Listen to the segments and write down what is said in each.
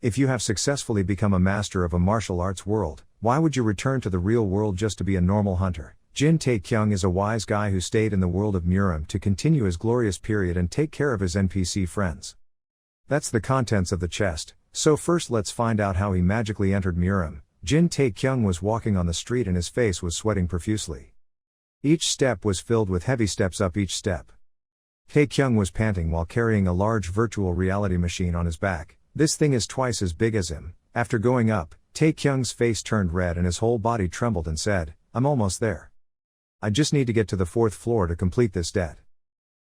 If you have successfully become a master of a martial arts world, why would you return to the real world just to be a normal hunter? Jin Taekyung is a wise guy who stayed in the world of Murim to continue his glorious period and take care of his NPC friends. That's the contents of the chest, so first let's find out how he magically entered Murim. Jin Taekyung was walking on the street and his face was sweating profusely. Each step was filled with heavy steps up each step. Taekyung was panting while carrying a large virtual reality machine on his back. This thing is twice as big as him. After going up, Taekyung's face turned red and his whole body trembled and said, "I'm almost there. I just need to get to the 4th floor to complete this debt."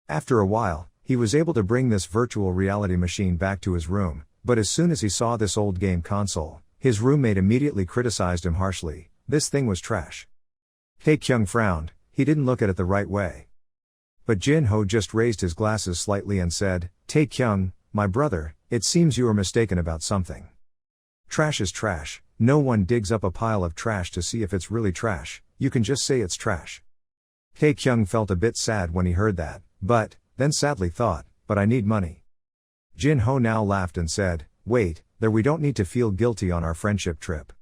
After a while, he was able to bring this virtual reality machine back to his room, but as soon as he saw this old game console, his roommate immediately criticized him harshly. This thing was trash. Taekyung frowned, he didn't look at it the right way. But Jin Ho just raised his glasses slightly and said, "Taekyung, my brother, it seems you are mistaken about something. Trash is trash, no one digs up a pile of trash to see if it's really trash, you can just say it's trash." Taekyung felt a bit sad when he heard that, but, then sadly thought, "But I need money." Jin Ho now laughed and said, "Wait, there, we don't need to feel guilty on our friendship trip."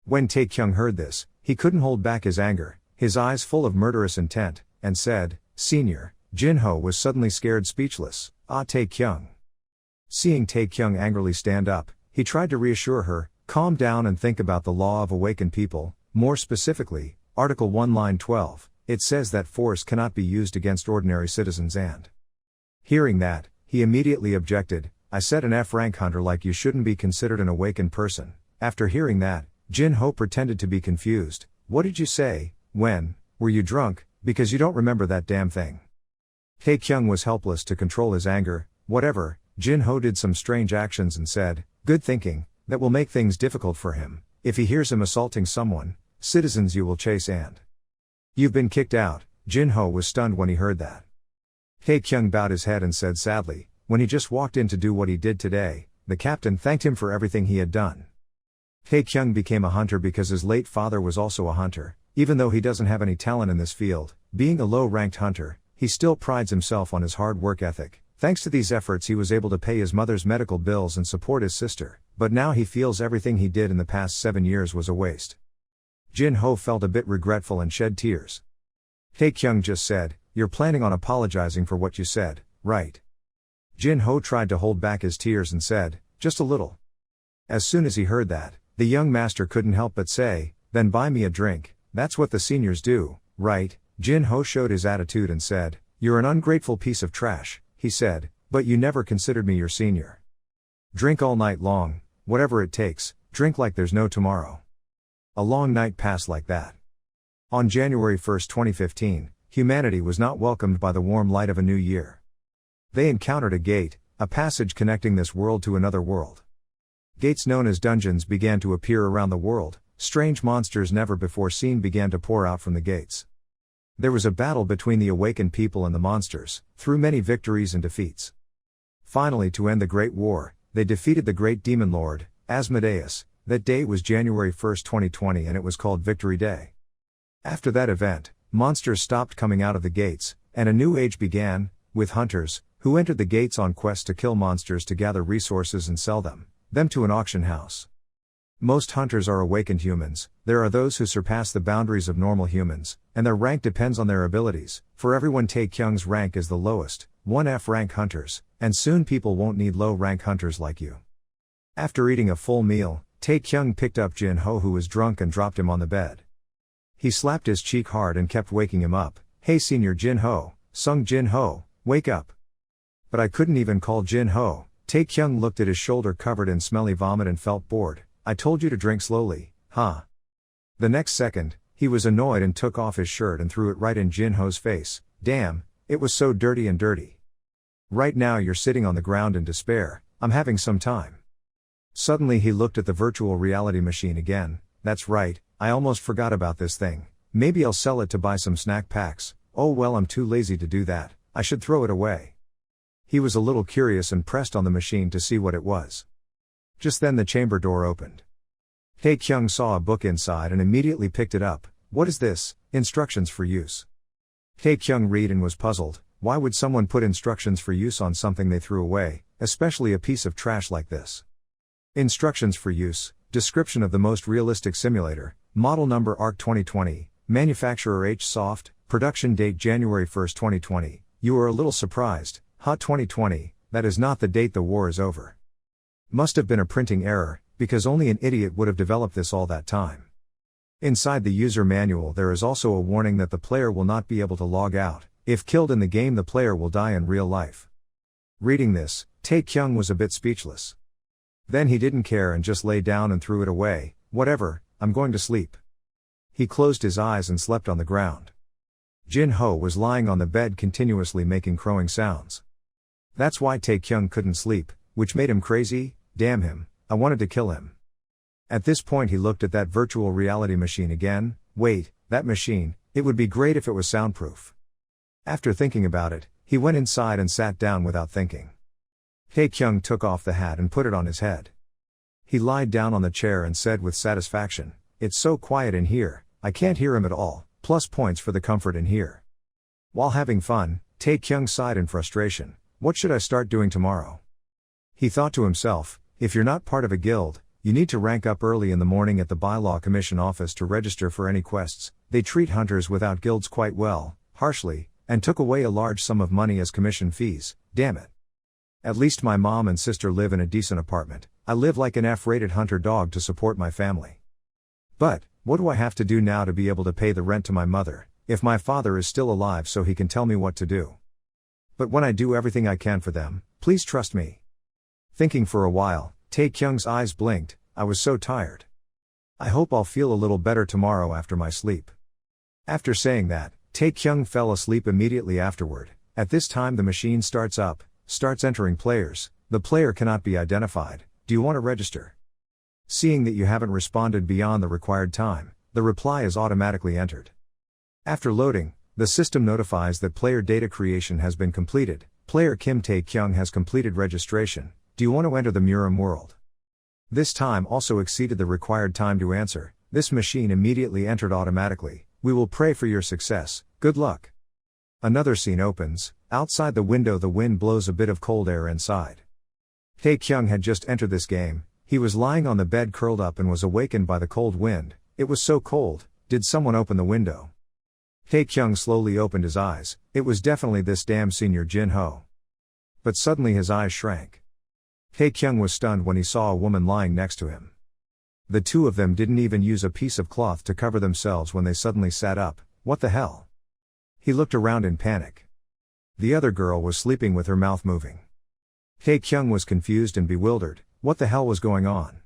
When Taekyung heard this, he couldn't hold back his anger, his eyes full of murderous intent, and said, "Senior." Jin Ho was suddenly scared speechless. "Ah, Taekyung." Seeing Taekyung angrily stand up, he tried to reassure her, "Calm down and think about the law of awakened people, more specifically, Article 1 Line 12, it says that force cannot be used against ordinary citizens and..." Hearing that, he immediately objected, "I said an F-rank hunter like you shouldn't be considered an awakened person." After hearing that, Jin Ho pretended to be confused. "What did you say? When? Were you drunk? Because you don't remember that damn thing." Taekyung was helpless to control his anger. "Whatever." Jin Ho did some strange actions and said, "Good thinking, that will make things difficult for him. If he hears him assaulting someone, citizens you will chase and..." "You've been kicked out." Jin Ho was stunned when he heard that. Taekyung bowed his head and said sadly, "When he just walked in to do what he did today, the captain thanked him for everything he had done." Taekyung became a hunter because his late father was also a hunter. Even though he doesn't have any talent in this field, being a low-ranked hunter, he still prides himself on his hard work ethic. Thanks to these efforts he was able to pay his mother's medical bills and support his sister, but now he feels everything he did in the past 7 years was a waste. Jin Ho felt a bit regretful and shed tears. Taekyung just said, "You're planning on apologizing for what you said, right?" Jin Ho tried to hold back his tears and said, "Just a little." As soon as he heard that, the young master couldn't help but say, "Then buy me a drink, that's what the seniors do, right?" Jin Ho showed his attitude and said, "You're an ungrateful piece of trash," he said, "but you never considered me your senior. Drink all night long, whatever it takes, drink like there's no tomorrow." A long night passed like that. On January 1, 2015, humanity was not welcomed by the warm light of a new year. They encountered a gate, a passage connecting this world to another world. Gates known as dungeons began to appear around the world, strange monsters never before seen began to pour out from the gates. There was a battle between the awakened people and the monsters, through many victories and defeats. Finally, to end the Great War, they defeated the great demon lord, Asmodeus. That day was January 1, 2020 and it was called Victory Day. After that event, monsters stopped coming out of the gates, and a new age began, with hunters, who entered the gates on quests to kill monsters to gather resources and sell them to an auction house. Most hunters are awakened humans. There are those who surpass the boundaries of normal humans, and their rank depends on their abilities. For everyone, Taekyung's rank is the lowest, 1 F-rank hunters, and soon people won't need low-rank hunters like you. After eating a full meal, Taekyung picked up Jin Ho who was drunk and dropped him on the bed. He slapped his cheek hard and kept waking him up. "Hey senior Jin Ho, Sung Jin Ho, wake up." But I couldn't even call Jin Ho. Taekyung looked at his shoulder covered in smelly vomit and felt bored. "I told you to drink slowly, huh?" The next second, he was annoyed and took off his shirt and threw it right in Jin Ho's face. "Damn, it was so dirty and dirty. Right now you're sitting on the ground in despair, I'm having some time." Suddenly he looked at the virtual reality machine again. "That's right, I almost forgot about this thing. Maybe I'll sell it to buy some snack packs. Oh well, I'm too lazy to do that, I should throw it away." He was a little curious and pressed on the machine to see what it was. Just then the chamber door opened. Taekyung saw a book inside and immediately picked it up. "What is this?" "Instructions for use." Taekyung read and was puzzled. Why would someone put instructions for use on something they threw away, especially a piece of trash like this. Instructions for use, description of the most realistic simulator, model number ARC 2020, manufacturer H-Soft, production date January 1, 2020. You are a little surprised, huh? 2020, that is not the date the war is over. Must have been a printing error, because only an idiot would have developed this all that time. Inside the user manual there is also a warning that the player will not be able to log out. If killed in the game, the player will die in real life. Reading this, Tae-kyung was a bit speechless. Then he didn't care and just lay down and threw it away. Whatever, I'm going to sleep. He closed his eyes and slept on the ground. Jin-ho was lying on the bed continuously making crowing sounds. That's why Tae-kyung couldn't sleep, which made him crazy. Damn him, I wanted to kill him. At this point he looked at that virtual reality machine again. Wait, that machine, it would be great if it was soundproof. After thinking about it, he went inside and sat down without thinking. Tae-kyung took off the hat and put it on his head. He lied down on the chair and said with satisfaction, "It's so quiet in here, I can't hear him at all, plus points for the comfort in here." While having fun, Tae-kyung sighed in frustration. What should I start doing tomorrow? He thought to himself, if you're not part of a guild, you need to rank up early in the morning at the Bylaw Commission office to register for any quests. They treat hunters without guilds quite well, harshly, and took away a large sum of money as commission fees. Damn it. At least my mom and sister live in a decent apartment. I live like an F-rated hunter dog to support my family. But, what do I have to do now to be able to pay the rent to my mother, if my father is still alive so he can tell me what to do? But when I do everything I can for them, please trust me. Thinking for a while, Tae-kyung's eyes blinked. I was so tired. I hope I'll feel a little better tomorrow after my sleep. After saying that, Tae-kyung fell asleep immediately afterward. At this time the machine starts entering players. The player cannot be identified. Do you want to register? Seeing that you haven't responded beyond the required time, the reply is automatically entered. After loading, the system notifies that player data creation has been completed. Player Kim Tae-kyung has completed registration. Do you want to enter the Murim world? This time also exceeded the required time to answer. This machine immediately entered automatically. We will pray for your success. Good luck. Another scene opens. Outside the window the wind blows a bit of cold air inside. Tae-kyung had just entered this game. He was lying on the bed curled up and was awakened by the cold wind. It was so cold. Did someone open the window? Tae-kyung slowly opened his eyes. It was definitely this damn senior Jin-ho. But suddenly his eyes shrank. Tae-kyung was stunned when he saw a woman lying next to him. The two of them didn't even use a piece of cloth to cover themselves when they suddenly sat up. What the hell? He looked around in panic. The other girl was sleeping with her mouth moving. Tae-kyung was confused and bewildered. What the hell was going on?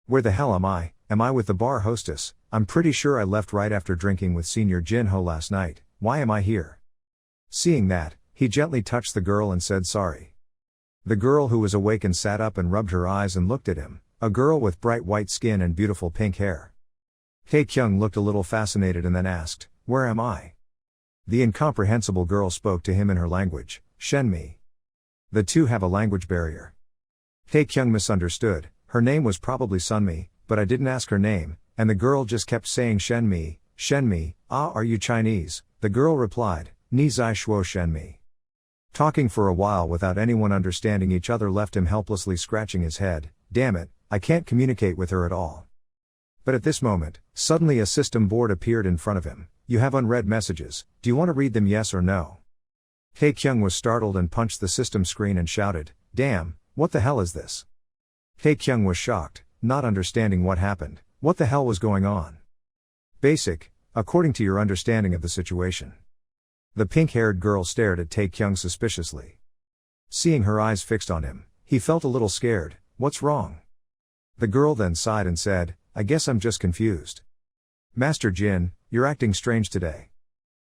Where the hell am I? Am I with the bar hostess? I'm pretty sure I left right after drinking with Senior Jin-ho last night. Why am I here? Seeing that, he gently touched the girl and said sorry. The girl who was awakened sat up and rubbed her eyes and looked at him, a girl with bright white skin and beautiful pink hair. Tae-kyung looked a little fascinated and then asked, "Where am I?" The incomprehensible girl spoke to him in her language, Shenmi. The two have a language barrier. Tae-kyung misunderstood. Her name was probably Sunmi, but I didn't ask her name, and the girl just kept saying Shenmi, Shenmi. Ah, are you Chinese? The girl replied, Ni zai shuo Shenmi. Talking for a while without anyone understanding each other left him helplessly scratching his head. Damn it, I can't communicate with her at all. But at this moment, suddenly a system board appeared in front of him. You have unread messages. Do you want to read them, yes or no? Tae-kyung was startled and punched the system screen and shouted, "Damn, what the hell is this?" Tae-kyung was shocked, not understanding what happened. What the hell was going on? Basic, according to your understanding of the situation. The pink-haired girl stared at Tae-kyung suspiciously. Seeing her eyes fixed on him, he felt a little scared. What's wrong? The girl then sighed and said, I guess I'm just confused. Master Jin, you're acting strange today.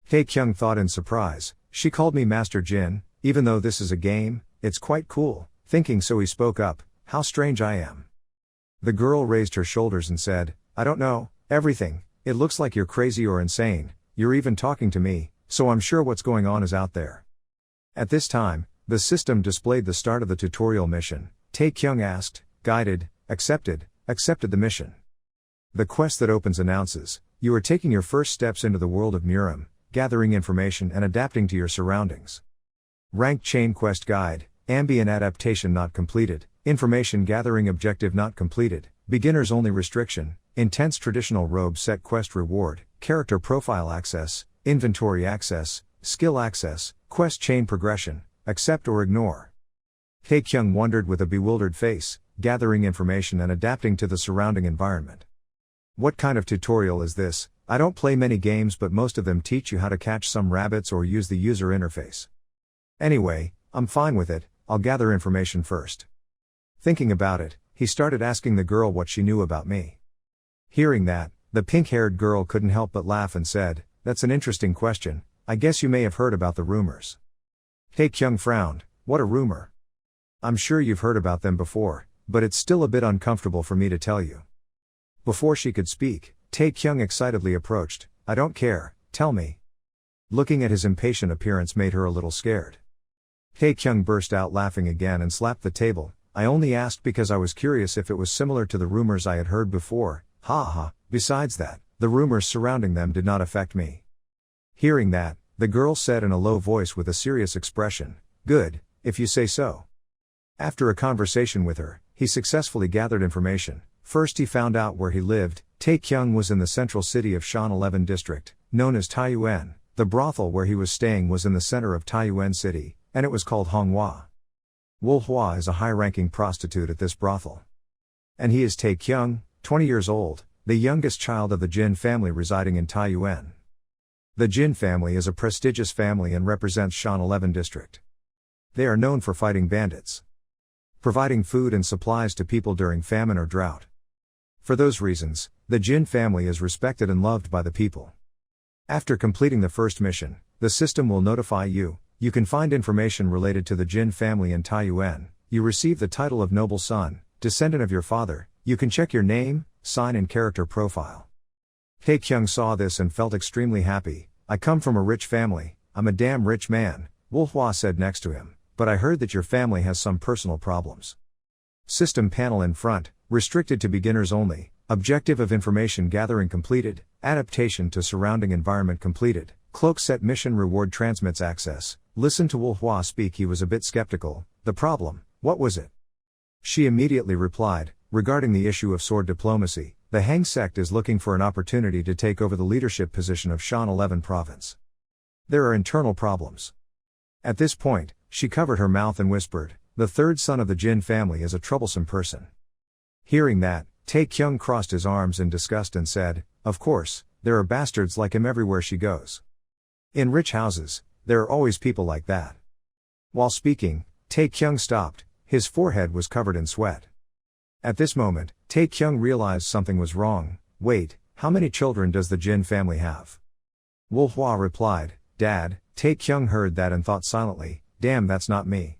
Tae-kyung thought in surprise, she called me Master Jin, even though this is a game, it's quite cool. Thinking so he spoke up, how strange I am. The girl raised her shoulders and said, I don't know, everything, it looks like you're crazy or insane, you're even talking to me, so I'm sure what's going on is out there. At this time, the system displayed the start of the tutorial mission. Tae-kyung asked, guided, accepted the mission. The quest that opens announces, you are taking your first steps into the world of Murim, gathering information and adapting to your surroundings. Ranked Chain Quest Guide, ambient adaptation not completed, information gathering objective not completed, beginners only restriction, intense traditional robe set quest reward, character profile access, inventory access, skill access, quest chain progression, accept or ignore. Taekyung wondered with a bewildered face, gathering information and adapting to the surrounding environment. What kind of tutorial is this? I don't play many games, but most of them teach you how to catch some rabbits or use the user interface. Anyway, I'm fine with it, I'll gather information first. Thinking about it, he started asking the girl what she knew about me. Hearing that, the pink-haired girl couldn't help but laugh and said, "That's an interesting question, I guess you may have heard about the rumors." Taekyung frowned, "What a rumor?" "I'm sure you've heard about them before, but it's still a bit uncomfortable for me to tell you." Before she could speak, Taekyung excitedly approached, "I don't care, tell me." Looking at his impatient appearance made her a little scared. Taekyung burst out laughing again and slapped the table. "I only asked because I was curious if it was similar to the rumors I had heard before, ha ha, besides that, the rumors surrounding them did not affect me." Hearing that, the girl said in a low voice with a serious expression, "Good, if you say so." After a conversation with her, he successfully gathered information. First he found out where he lived. Taekyung was in the central city of Shan 11 district, known as Taiyuan. The brothel where he was staying was in the center of Taiyuan city, and it was called Honghua. Wolhua is a high-ranking prostitute at this brothel. And he is Taekyung, 20 years old, the youngest child of the Jin family residing in Taiyuan. The Jin family is a prestigious family and represents Shan 11 district. They are known for fighting bandits, providing food and supplies to people during famine or drought. For those reasons, the Jin family is respected and loved by the people. After completing the first mission, the system will notify you. You can find information related to the Jin family in Taiyuan. You receive the title of noble son, descendant of your father. You can check your name, sign and character profile. Taekyung saw this and felt extremely happy. "I come from a rich family, I'm a damn rich man," Wolhua said next to him, "but I heard that your family has some personal problems." System panel in front, restricted to beginners only, objective of information gathering completed, adaptation to surrounding environment completed, cloak set mission reward transmits access. Listen to Wolhua speak. He was a bit skeptical. "The problem, what was it?" She immediately replied, "Regarding the issue of sword diplomacy, the Heng sect is looking for an opportunity to take over the leadership position of Shan 11 province. There are internal problems." At this point, she covered her mouth and whispered, "The third son of the Jin family is a troublesome person." Hearing that, Taekyung crossed his arms in disgust and said, "Of course, there are bastards like him everywhere she goes. In rich houses, there are always people like that." While speaking, Taekyung stopped, his forehead was covered in sweat. At this moment, Taekyung realized something was wrong. "Wait, how many children does the Jin family have?" Wolhua replied, "Dad." Taekyung heard that and thought silently, "Damn, that's not me."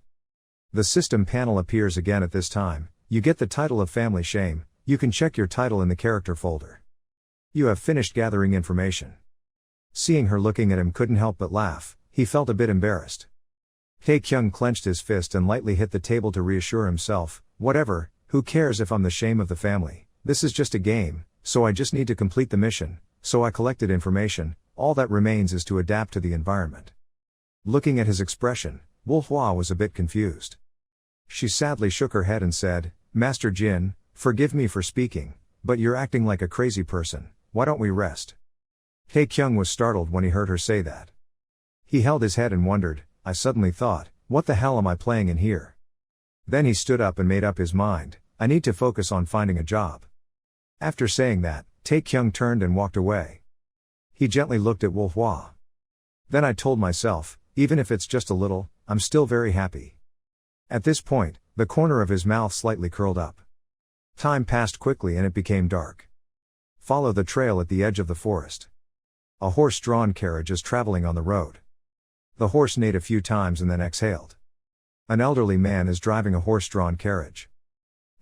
The system panel appears again at this time. You get the title of Family Shame. You can check your title in the character folder. You have finished gathering information. Seeing her looking at him couldn't help but laugh. He felt a bit embarrassed. Taekyung clenched his fist and lightly hit the table to reassure himself, "Whatever, who cares if I'm the shame of the family? This is just a game, so I just need to complete the mission, so I collected information, all that remains is to adapt to the environment." Looking at his expression, Wolhua was a bit confused. She sadly shook her head and said, "Master Jin, forgive me for speaking, but you're acting like a crazy person, why don't we rest?" Taekyung was startled when he heard her say that. He held his head and wondered. I suddenly thought, what the hell am I playing in here? Then he stood up and made up his mind, I need to focus on finding a job. After saying that, Taekyung turned and walked away. He gently looked at Wolhua. Then I told myself, even if it's just a little, I'm still very happy. At this point, the corner of his mouth slightly curled up. Time passed quickly and it became dark. Follow the trail at the edge of the forest. A horse-drawn carriage is traveling on the road. The horse neighed a few times and then exhaled. An elderly man is driving a horse-drawn carriage.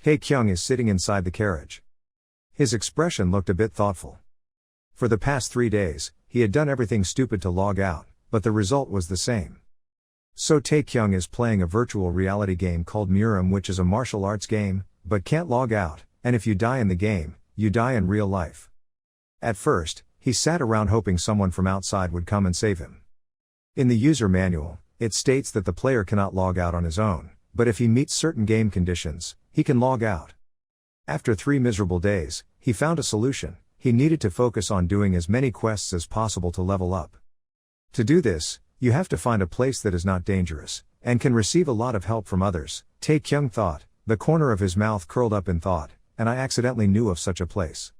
Taekyung is sitting inside the carriage. His expression looked a bit thoughtful. For the past 3 days, he had done everything stupid to log out, but the result was the same. So Taekyung is playing a virtual reality game called Murim, which is a martial arts game, but can't log out, and if you die in the game, you die in real life. At first, he sat around hoping someone from outside would come and save him. In the user manual, it states that the player cannot log out on his own, but if he meets certain game conditions, he can log out. After 3 miserable days, he found a solution. He needed to focus on doing as many quests as possible to level up. To do this, you have to find a place that is not dangerous, and can receive a lot of help from others, Tae-kyung thought, the corner of his mouth curled up in thought, and I accidentally knew of such a place.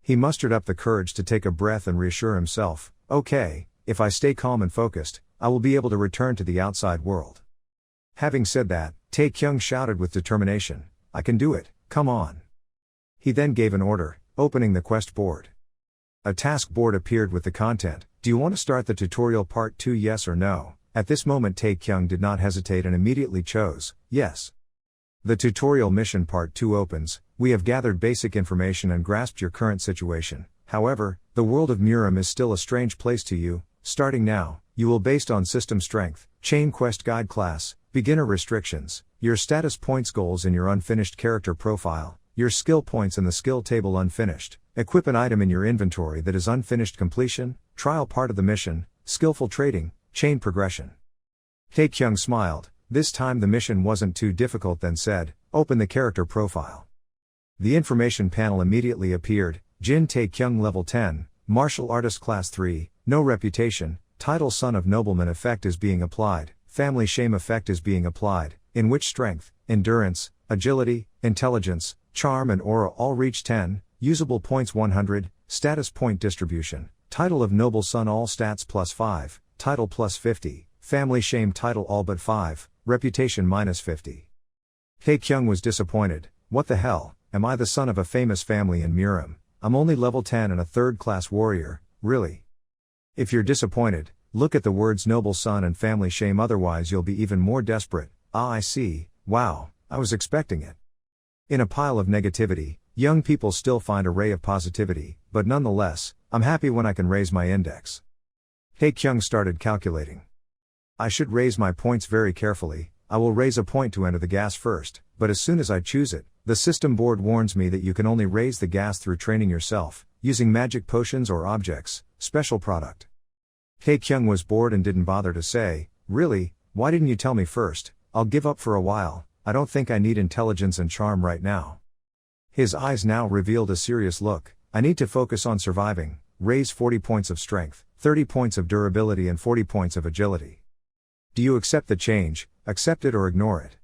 He mustered up the courage to take a breath and reassure himself, okay, if I stay calm and focused, I will be able to return to the outside world. Having said that, Tae-kyung shouted with determination, I can do it, come on. He then gave an order, opening the quest board. A task board appeared with the content, do you want to start the tutorial part 2, yes or no? At this moment Tae-kyung did not hesitate and immediately chose, yes. The tutorial mission part 2 opens, we have gathered basic information and grasped your current situation, however, the world of Murim is still a strange place to you, starting now, you will based on system strength, chain quest guide class, beginner restrictions, your status points goals in your unfinished character profile, your skill points in the skill table unfinished, equip an item in your inventory that is unfinished completion, trial part of the mission, skillful trading, chain progression. Tae-kyung smiled, this time the mission wasn't too difficult then said, open the character profile. The information panel immediately appeared, Jin Tae-kyung level 10, martial artist class 3, no reputation, title son of nobleman effect is being applied, family shame effect is being applied, in which strength, endurance, agility, intelligence, charm and aura all reach 10, usable points 100, status point distribution, title of noble son all stats plus 5, title plus 50, family shame title all but 5, reputation minus 50. Tae-kyung was disappointed, what the hell, am I the son of a famous family in Murim? I'm only level 10 and a third-class warrior, really? If you're disappointed, look at the words noble son and family shame otherwise you'll be even more desperate, I see, wow, I was expecting it. In a pile of negativity, young people still find a ray of positivity, but nonetheless, I'm happy when I can raise my index. Tae-kyung started calculating. I should raise my points very carefully, I will raise a point to enter the gas first, but as soon as I choose it, the system board warns me that you can only raise the gas through training yourself, using magic potions or objects, special product. Tae-kyung was bored and didn't bother to say, really, why didn't you tell me first, I'll give up for a while, I don't think I need intelligence and charm right now. His eyes now revealed a serious look, I need to focus on surviving, raise 40 points of strength, 30 points of durability and 40 points of agility. Do you accept the change, accept it or ignore it?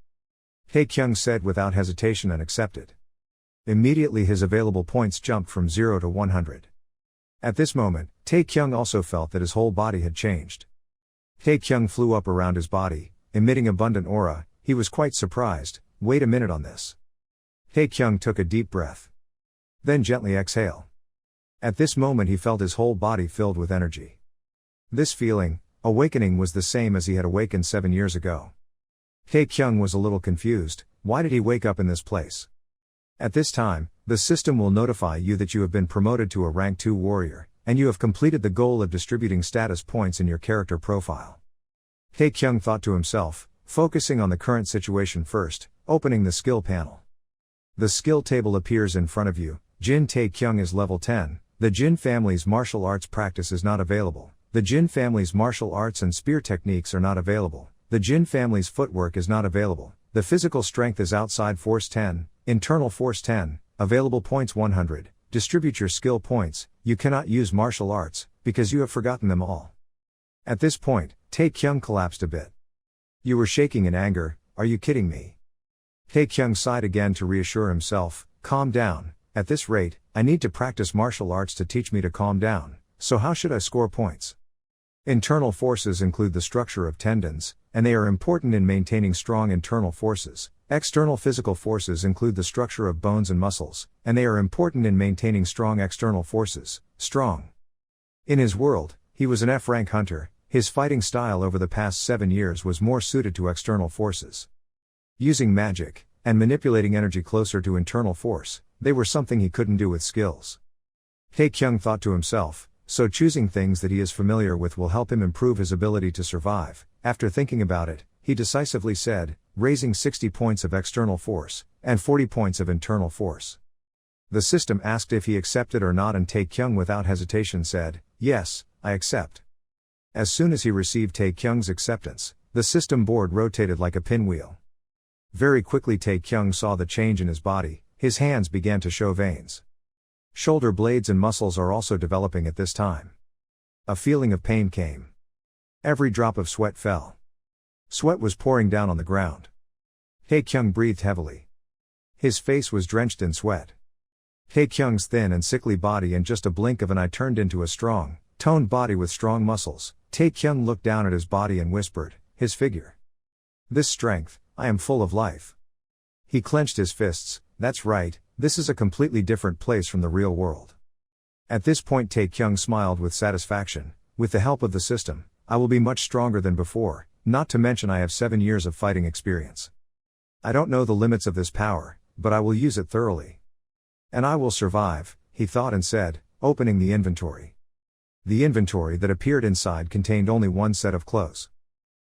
Tae-kyung said without hesitation and accepted. Immediately his available points jumped from 0 to 100. At this moment, Tae-kyung also felt that his whole body had changed. Tae-kyung flew up around his body, emitting abundant aura, he was quite surprised, wait a minute on this. Tae-kyung took a deep breath. Then gently exhale. At this moment he felt his whole body filled with energy. This feeling, awakening was the same as he had awakened 7 years ago. Tae-kyung was a little confused, why did he wake up in this place? At this time, the system will notify you that you have been promoted to a rank 2 warrior, and you have completed the goal of distributing status points in your character profile. Tae-kyung thought to himself, focusing on the current situation first, opening the skill panel. The skill table appears in front of you, Jin Tae-kyung is level 10, the Jin family's martial arts practice is not available. The Jin family's martial arts and spear techniques are not available. The Jin family's footwork is not available. The physical strength is outside force 10, internal force 10, available points 100. Distribute your skill points, you cannot use martial arts, because you have forgotten them all. At this point, Tae-kyung collapsed a bit. You were shaking in anger, are you kidding me? Tae-kyung sighed again to reassure himself, calm down, at this rate, I need to practice martial arts to teach me to calm down, so how should I score points? Internal forces include the structure of tendons, and they are important in maintaining strong internal forces. External physical forces include the structure of bones and muscles, and they are important in maintaining strong external forces. Strong. In his world, he was an F-rank hunter, his fighting style over the past 7 years was more suited to external forces. Using magic, and manipulating energy closer to internal force, they were something he couldn't do with skills. Tae-kyung thought to himself, so choosing things that he is familiar with will help him improve his ability to survive. After thinking about it, he decisively said, raising 60 points of external force, and 40 points of internal force. The system asked if he accepted or not and Tae-kyung without hesitation said, yes, I accept. As soon as he received Tae-kyung's acceptance, the system board rotated like a pinwheel. Very quickly Tae-kyung saw the change in his body, his hands began to show veins. Shoulder blades and muscles are also developing at this time. A feeling of pain came. Every drop of sweat fell. Sweat was pouring down on the ground. Tae-kyung breathed heavily. His face was drenched in sweat. Tae-kyung's thin and sickly body in just a blink of an eye turned into a strong, toned body with strong muscles. Tae-kyung looked down at his body and whispered, his figure. This strength, I am full of life. He clenched his fists, that's right, this is a completely different place from the real world. At this point Tae-kyung smiled with satisfaction, with the help of the system, I will be much stronger than before, not to mention I have 7 years of fighting experience. I don't know the limits of this power, but I will use it thoroughly. And I will survive, he thought and said, opening the inventory. The inventory that appeared inside contained only one set of clothes.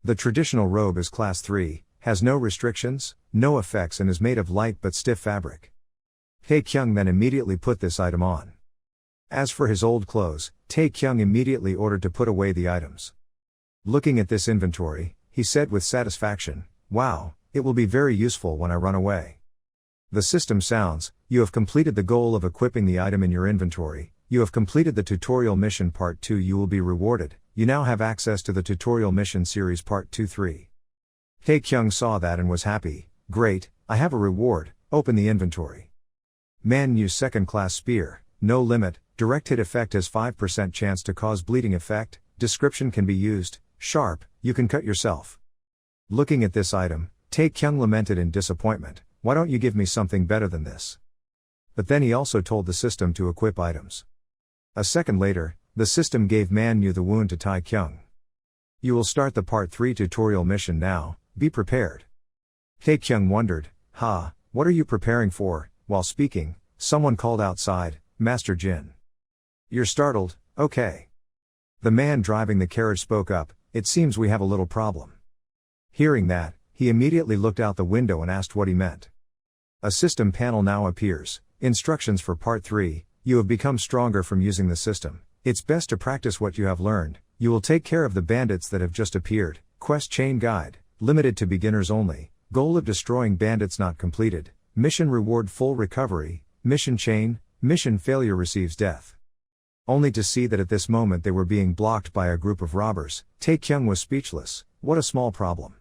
The traditional robe is class 3, has no restrictions, no effects and is made of light but stiff fabric. Tae-kyung then immediately put this item on. As for his old clothes, Tae-kyung immediately ordered to put away the items. Looking at this inventory, he said with satisfaction, wow, it will be very useful when I run away. The system sounds, you have completed the goal of equipping the item in your inventory, you have completed the tutorial mission part 2, you will be rewarded, you now have access to the tutorial mission series part 2-3. Tae-kyung saw that and was happy, great, I have a reward, open the inventory. Manhwa's second class spear, no limit, direct hit effect has 5% chance to cause bleeding effect, description can be used, sharp, you can cut yourself. Looking at this item, Tae-kyung lamented in disappointment, why don't you give me something better than this? But then he also told the system to equip items. A second later, the system gave Manhwa the wound to Tae-kyung. You will start the part 3 tutorial mission now, be prepared. Tae-kyung wondered, what are you preparing for? While speaking, someone called outside, Master Jin. You're startled, okay. The man driving the carriage spoke up, it seems we have a little problem. Hearing that, he immediately looked out the window and asked what he meant. A system panel now appears, instructions for part 3, you have become stronger from using the system, it's best to practice what you have learned, you will take care of the bandits that have just appeared, quest chain guide, limited to beginners only, goal of destroying bandits not completed, mission reward full recovery, mission chain, mission failure receives death. Only to see that at this moment they were being blocked by a group of robbers, Tae-kyung was speechless, what a small problem.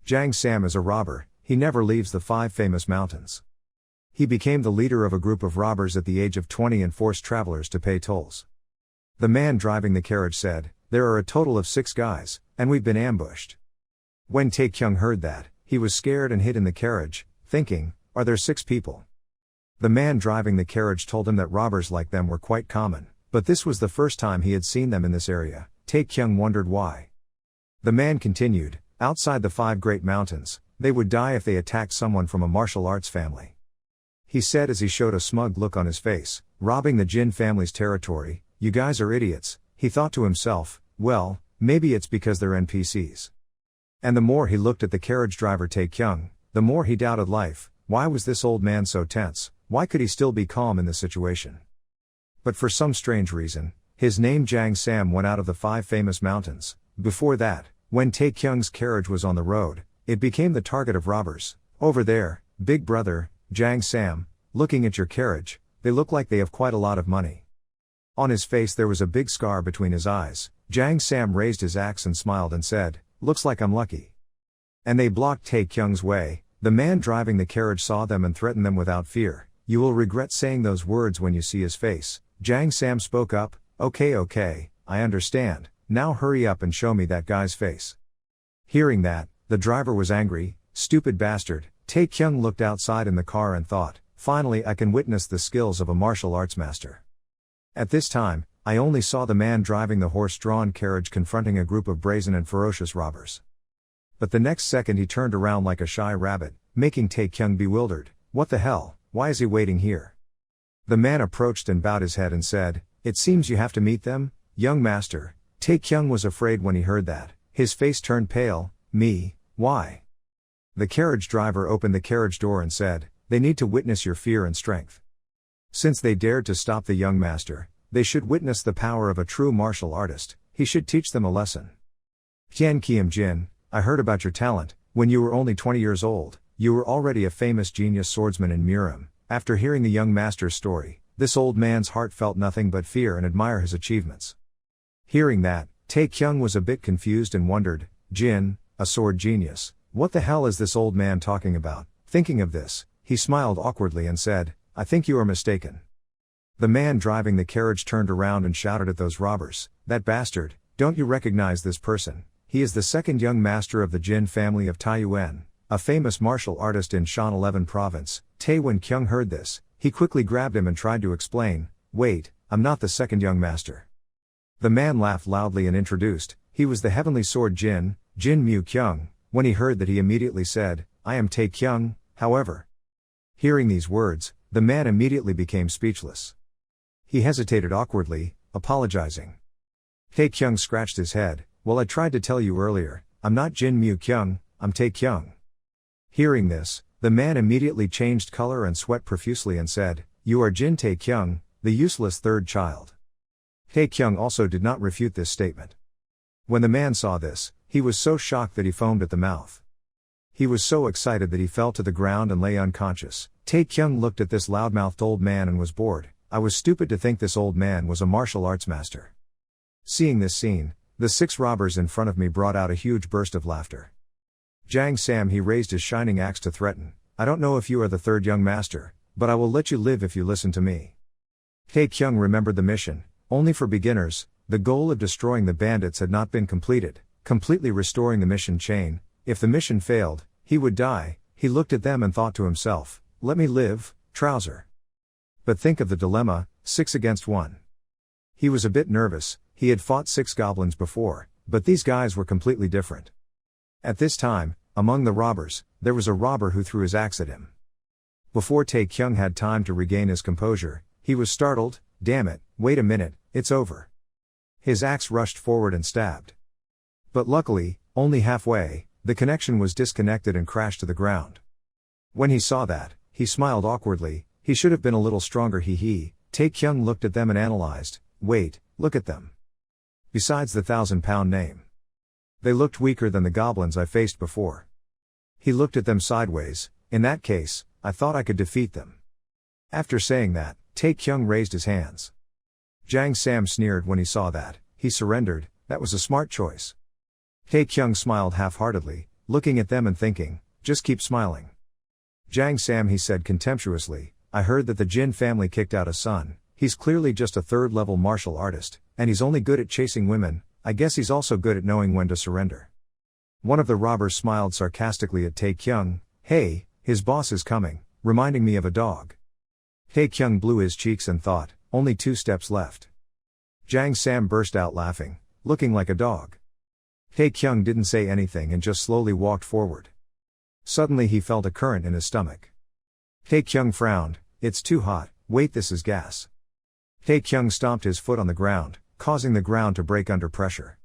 Jang Sam is a robber, he never leaves the 5 famous mountains. He became the leader of a group of robbers at the age of 20 and forced travelers to pay tolls. The man driving the carriage said, there are a total of 6 guys, and we've been ambushed. When Tae-kyung heard that, he was scared and hid in the carriage, thinking, are there 6 people? The man driving the carriage told him that robbers like them were quite common, but this was the first time he had seen them in this area. Tae-kyung wondered why. The man continued, outside the 5 great mountains, they would die if they attacked someone from a martial arts family. He said as he showed a smug look on his face, robbing the Jin family's territory, you guys are idiots, he thought to himself, well, maybe it's because they're NPCs. And the more he looked at the carriage driver Tae-kyung, the more he doubted life, why was this old man so tense, why could he still be calm in this situation? But for some strange reason, his name Jang Sam went out of the 5 famous mountains. Before that, when Tae-kyung's carriage was on the road, it became the target of robbers. Over there, big brother, Jang Sam, looking at your carriage, they look like they have quite a lot of money. On his face there was a big scar between his eyes. Jang Sam raised his axe and smiled and said, looks like I'm lucky. And they blocked Tae-kyung's way. The man driving the carriage saw them and threatened them without fear. You will regret saying those words when you see his face. Jang Sam spoke up, okay, I understand, now hurry up and show me that guy's face. Hearing that, the driver was angry, stupid bastard. Tae-kyung looked outside in the car and thought, finally I can witness the skills of a martial arts master. At this time, I only saw the man driving the horse-drawn carriage confronting a group of brazen and ferocious robbers. But the next second he turned around like a shy rabbit, making Tae-kyung bewildered, what the hell, why is he waiting here? The man approached and bowed his head and said, it seems you have to meet them, young master. Tae-kyung was afraid when he heard that, his face turned pale, me, why? The carriage driver opened the carriage door and said, they need to witness your fear and strength. Since they dared to stop the young master, they should witness the power of a true martial artist, he should teach them a lesson. Tien Kiem Jin, I heard about your talent, when you were only 20 years old, you were already a famous genius swordsman in Murim. After hearing the young master's story, this old man's heart felt nothing but fear and admire his achievements. Hearing that, Taekyung was a bit confused and wondered, Jin, a sword genius, what the hell is this old man talking about? Thinking of this, he smiled awkwardly and said, I think you are mistaken. The man driving the carriage turned around and shouted at those robbers, that bastard, don't you recognize this person? He is the second young master of the Jin family of Taiyuan, a famous martial artist in Shan 11 province. When Kyung heard this, he quickly grabbed him and tried to explain, wait, I'm not the second young master. The man laughed loudly and introduced, he was the heavenly sword Jin Mu Kyung. When he heard that, he immediately said, I am Taekyung. However, hearing these words, the man immediately became speechless. He hesitated awkwardly, apologizing. Taekyung scratched his head, well, I tried to tell you earlier, I'm not Jin Mu Kyung, I'm Taekyung. Hearing this, the man immediately changed color and sweat profusely and said, you are Jin Taekyung, the useless third child. Taekyung also did not refute this statement. When the man saw this, he was so shocked that he foamed at the mouth. He was so excited that he fell to the ground and lay unconscious. Taekyung looked at this loudmouthed old man and was bored. I was stupid to think this old man was a martial arts master. Seeing this scene, the 6 robbers in front of me brought out a huge burst of laughter. Jang Sam, he raised his shining axe to threaten, I don't know if you are the third young master, but I will let you live if you listen to me. Taekyung remembered the mission, only for beginners. The goal of destroying the bandits had not been completed, completely restoring the mission chain. If the mission failed, he would die. He looked at them and thought to himself, let me live, trouser. But think of the dilemma, 6 against 1. He was a bit nervous. He had fought 6 goblins before, but these guys were completely different. At this time, among the robbers, there was a robber who threw his axe at him. Before Taekyung had time to regain his composure, he was startled, damn it, wait a minute, it's over. His axe rushed forward and stabbed. But luckily, only halfway, the connection was disconnected and crashed to the ground. When he saw that, he smiled awkwardly, he should have been a little stronger Taekyung looked at them and analyzed, wait, look at them. Besides the 1,000-pound name, they looked weaker than the goblins I faced before. He looked at them sideways, in that case, I thought I could defeat them. After saying that, Taekyung raised his hands. Jang Sam sneered when he saw that, he surrendered, that was a smart choice. Taekyung smiled half-heartedly, looking at them and thinking, just keep smiling. Jang Sam, he said contemptuously, I heard that the Jin family kicked out a son, he's clearly just a third-level martial artist, and he's only good at chasing women, I guess he's also good at knowing when to surrender. One of the robbers smiled sarcastically at Taekyung, hey, his boss is coming, reminding me of a dog. Taekyung blew his cheeks and thought, only 2 steps left. Jang Sam burst out laughing, looking like a dog. Taekyung didn't say anything and just slowly walked forward. Suddenly he felt a current in his stomach. Taekyung frowned, it's too hot, wait, this is gas. Taekyung stomped his foot on the ground, causing the ground to break under pressure.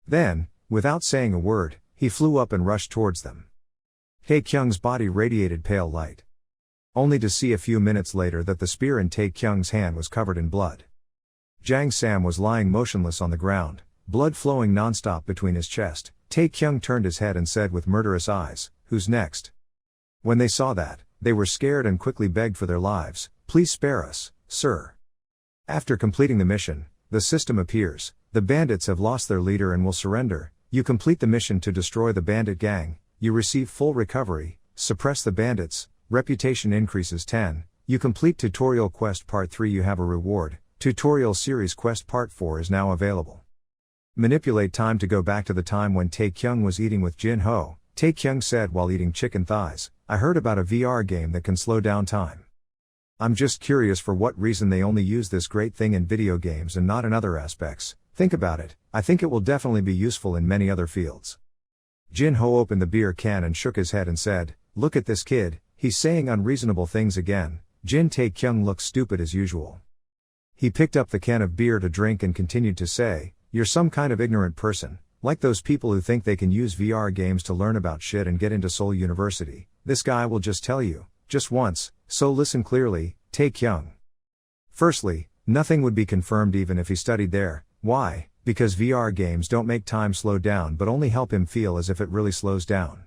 Then, without saying a word, he flew up and rushed towards them. Taekyung's body radiated pale light. Only to see a few minutes later that the spear in Taekyung's hand was covered in blood. Jang Sam was lying motionless on the ground, blood flowing non-stop between his chest. Taekyung turned his head and said with murderous eyes, who's next? When they saw that, they were scared and quickly begged for their lives, please spare us, sir. After completing the mission, the system appears, the bandits have lost their leader and will surrender. You complete the mission to destroy the bandit gang, you receive full recovery, suppress the bandits, reputation increases 10, you complete tutorial quest part 3, you have a reward, tutorial series quest part 4 is now available. Manipulate time to go back to the time when Taekyung was eating with Jin Ho. Taekyung said while eating chicken thighs, I heard about a VR game that can slow down time. I'm just curious for what reason they only use this great thing in video games and not in other aspects. Think about it, I think it will definitely be useful in many other fields. Jin Ho opened the beer can and shook his head and said, look at this kid, he's saying unreasonable things again. Jin Taekyung looked stupid as usual. He picked up the can of beer to drink and continued to say, you're some kind of ignorant person, like those people who think they can use VR games to learn about shit and get into Seoul University. This guy will just tell you, just once, so listen clearly, Taekyung. Firstly, nothing would be confirmed even if he studied there. Why? Because VR games don't make time slow down but only help him feel as if it really slows down.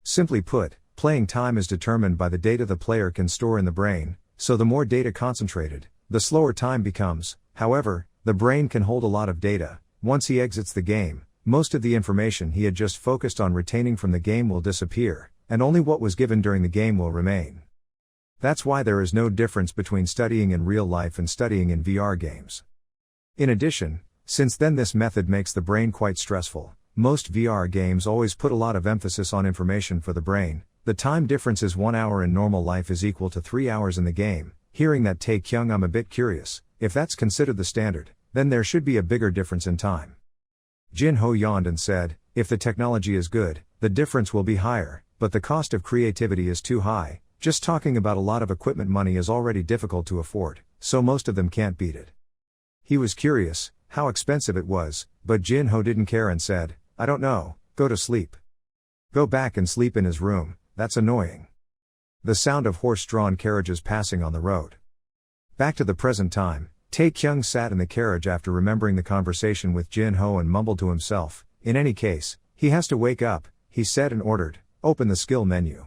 Simply put, playing time is determined by the data the player can store in the brain, so the more data concentrated, the slower time becomes. However, the brain can hold a lot of data. Once he exits the game, most of the information he had just focused on retaining from the game will disappear, and only what was given during the game will remain. That's why there is no difference between studying in real life and studying in VR games. In addition, since then this method makes the brain quite stressful. Most VR games always put a lot of emphasis on information for the brain. The time difference is 1 hour in normal life is equal to 3 hours in the game. Hearing that, Tae-kyung, I'm a bit curious. If that's considered the standard, then there should be a bigger difference in time. Jin-ho yawned and said, if the technology is good, the difference will be higher, but the cost of creativity is too high. Just talking about a lot of equipment money is already difficult to afford, so most of them can't beat it. He was curious how expensive it was, but Jin-ho didn't care and said, I don't know, go to sleep. Go back and sleep in his room, that's annoying. The sound of horse-drawn carriages passing on the road. Back to the present time, Tae-kyung sat in the carriage after remembering the conversation with Jin-ho and mumbled to himself, in any case, he has to wake up, he said and ordered, open the skill menu.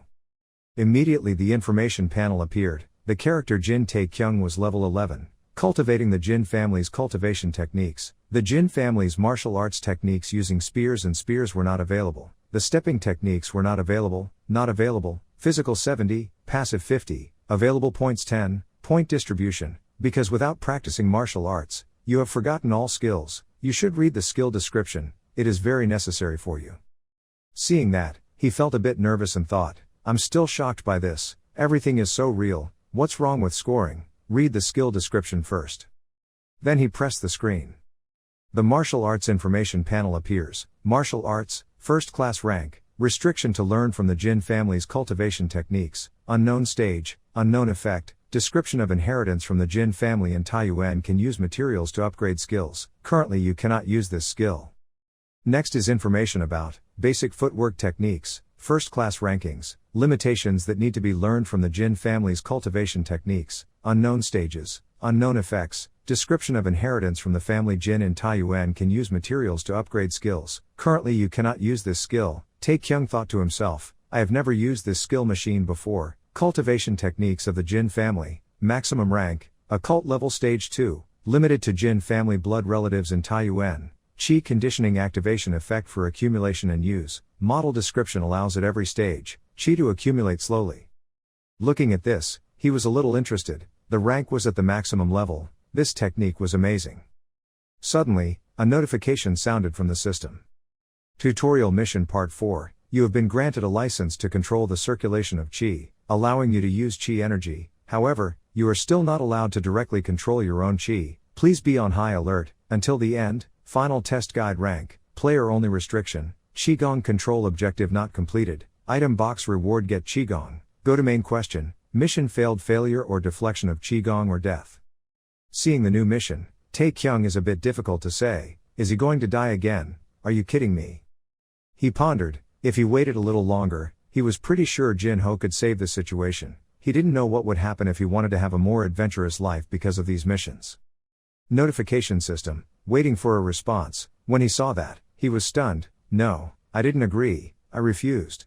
Immediately the information panel appeared. The character Jin Tae-kyung was level 11, cultivating the Jin family's cultivation techniques. The Jin family's martial arts techniques using spears and spears were not available. The stepping techniques were not available, physical 70, passive 50, available points 10, point distribution, because without practicing martial arts, you have forgotten all skills. You should read the skill description, it is very necessary for you. Seeing that, he felt a bit nervous and thought, I'm still shocked by this, everything is so real, what's wrong with scoring? Read the skill description first. Then he pressed the screen. The martial arts information panel appears. Martial arts, first class rank, restriction to learn from the Jin family's cultivation techniques, unknown stage, unknown effect, description of inheritance from the Jin family and Taiyuan can use materials to upgrade skills. Currently you cannot use this skill. Next is information about basic footwork techniques, first class rankings, limitations that need to be learned from the Jin family's cultivation techniques, unknown stages, unknown effects, description of inheritance from the family Jin and Taiyuan can use materials to upgrade skills. Currently you cannot use this skill. Tae-kyung thought to himself, I have never used this skill machine before. Cultivation techniques of the Jin family, maximum rank, occult level stage 2, limited to Jin family blood relatives in Taiyuan. Qi conditioning activation effect for accumulation and use. Model description allows at every stage, Qi to accumulate slowly. Looking at this, he was a little interested. The rank was at the maximum level. This technique was amazing. Suddenly, a notification sounded from the system. Tutorial Mission Part 4, you have been granted a license to control the circulation of Qi, allowing you to use Qi energy. However, you are still not allowed to directly control your own Qi. Please be on high alert. Until the end. Final test guide rank, player only restriction, Qigong control objective not completed, item box reward get Qigong, go to main question, mission failed failure or deflection of Qigong or death. Seeing the new mission, Tae-kyung is a bit difficult to say, is he going to die again, are you kidding me? He pondered, if he waited a little longer, he was pretty sure Jin-ho could save the situation. He didn't know what would happen if he wanted to have a more adventurous life because of these missions. Notification system, waiting for a response. When he saw that, he was stunned. No, I didn't agree, I refused.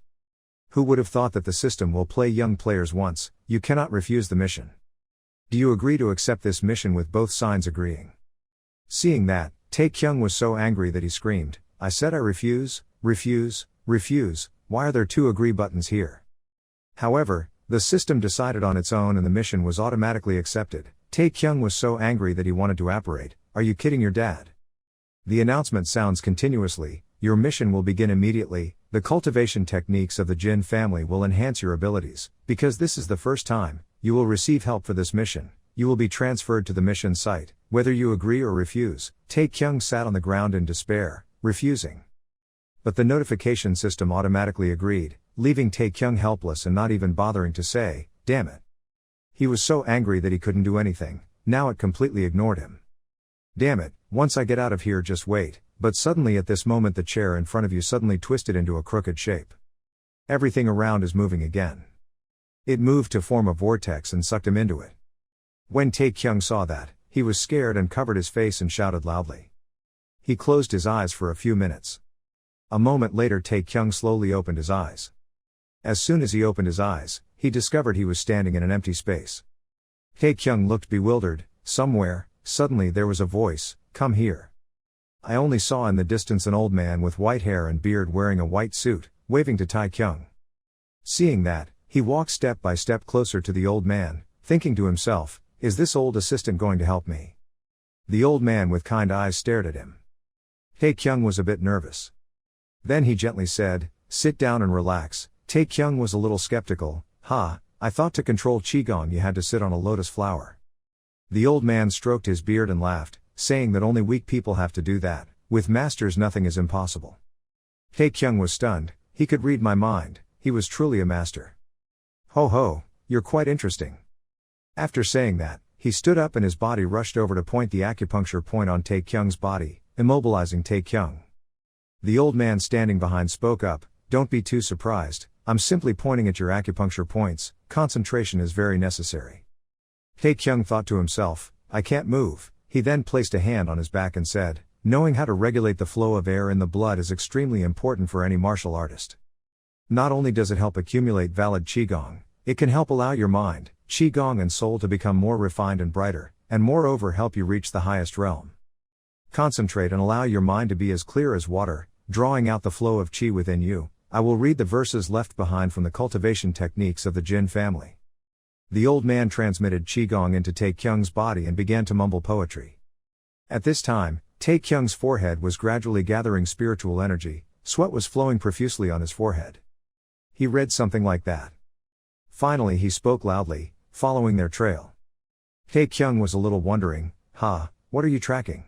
Who would have thought that the system will play young players once? You cannot refuse the mission. Do you agree to accept this mission with both signs agreeing? Seeing that, Tae-kyung was so angry that he screamed, I said I refuse, refuse, refuse, why are there 2 agree buttons here? However, the system decided on its own and the mission was automatically accepted. Tae-kyung was so angry that he wanted to apparate. Are you kidding your dad? The announcement sounds continuously, your mission will begin immediately. The cultivation techniques of the Jin family will enhance your abilities. Because this is the first time, you will receive help for this mission. You will be transferred to the mission site, whether you agree or refuse. Tae-kyung sat on the ground in despair, refusing. But the notification system automatically agreed, leaving Tae-kyung helpless and not even bothering to say, damn it. He was so angry that he couldn't do anything, now it completely ignored him. Damn it, once I get out of here just wait, but suddenly at this moment the chair in front of you suddenly twisted into a crooked shape. Everything around is moving again. It moved to form a vortex and sucked him into it. When Tae-kyung saw that, he was scared and covered his face and shouted loudly. He closed his eyes for a few minutes. A moment later Tae-kyung slowly opened his eyes. As soon as he opened his eyes, he discovered he was standing in an empty space. Taekyung looked bewildered. Somewhere, suddenly there was a voice, "Come here." I only saw in the distance an old man with white hair and beard wearing a white suit, waving to Taekyung. Seeing that, he walked step by step closer to the old man, thinking to himself, "Is this old assistant going to help me?" The old man with kind eyes stared at him. Taekyung was a bit nervous. Then he gently said, "Sit down and relax." Taekyung was a little skeptical. I thought to control Qigong you had to sit on a lotus flower." The old man stroked his beard and laughed, saying that only weak people have to do that. With masters nothing is impossible. Taekyung was stunned. He could read my mind. He was truly a master. "Ho ho, you're quite interesting." After saying that, he stood up and his body rushed over to point the acupuncture point on Taekyung's body, immobilizing Taekyung. The old man standing behind spoke up, "Don't be too surprised, I'm simply pointing at your acupuncture points, concentration is very necessary." Taekyung thought to himself, "I can't move." He then placed a hand on his back and said, "Knowing how to regulate the flow of air in the blood is extremely important for any martial artist. Not only does it help accumulate valid Qigong, it can help allow your mind, Qigong and soul to become more refined and brighter, and moreover help you reach the highest realm. Concentrate and allow your mind to be as clear as water, drawing out the flow of Qi within you." I will read the verses left behind from the cultivation techniques of the Jin family. The old man transmitted Qigong into Taekyung's body and began to mumble poetry. At this time, Taekyung's forehead was gradually gathering spiritual energy, sweat was flowing profusely on his forehead. He read something like that. Finally he spoke loudly, following their trail. Taekyung was a little wondering, what are you tracking?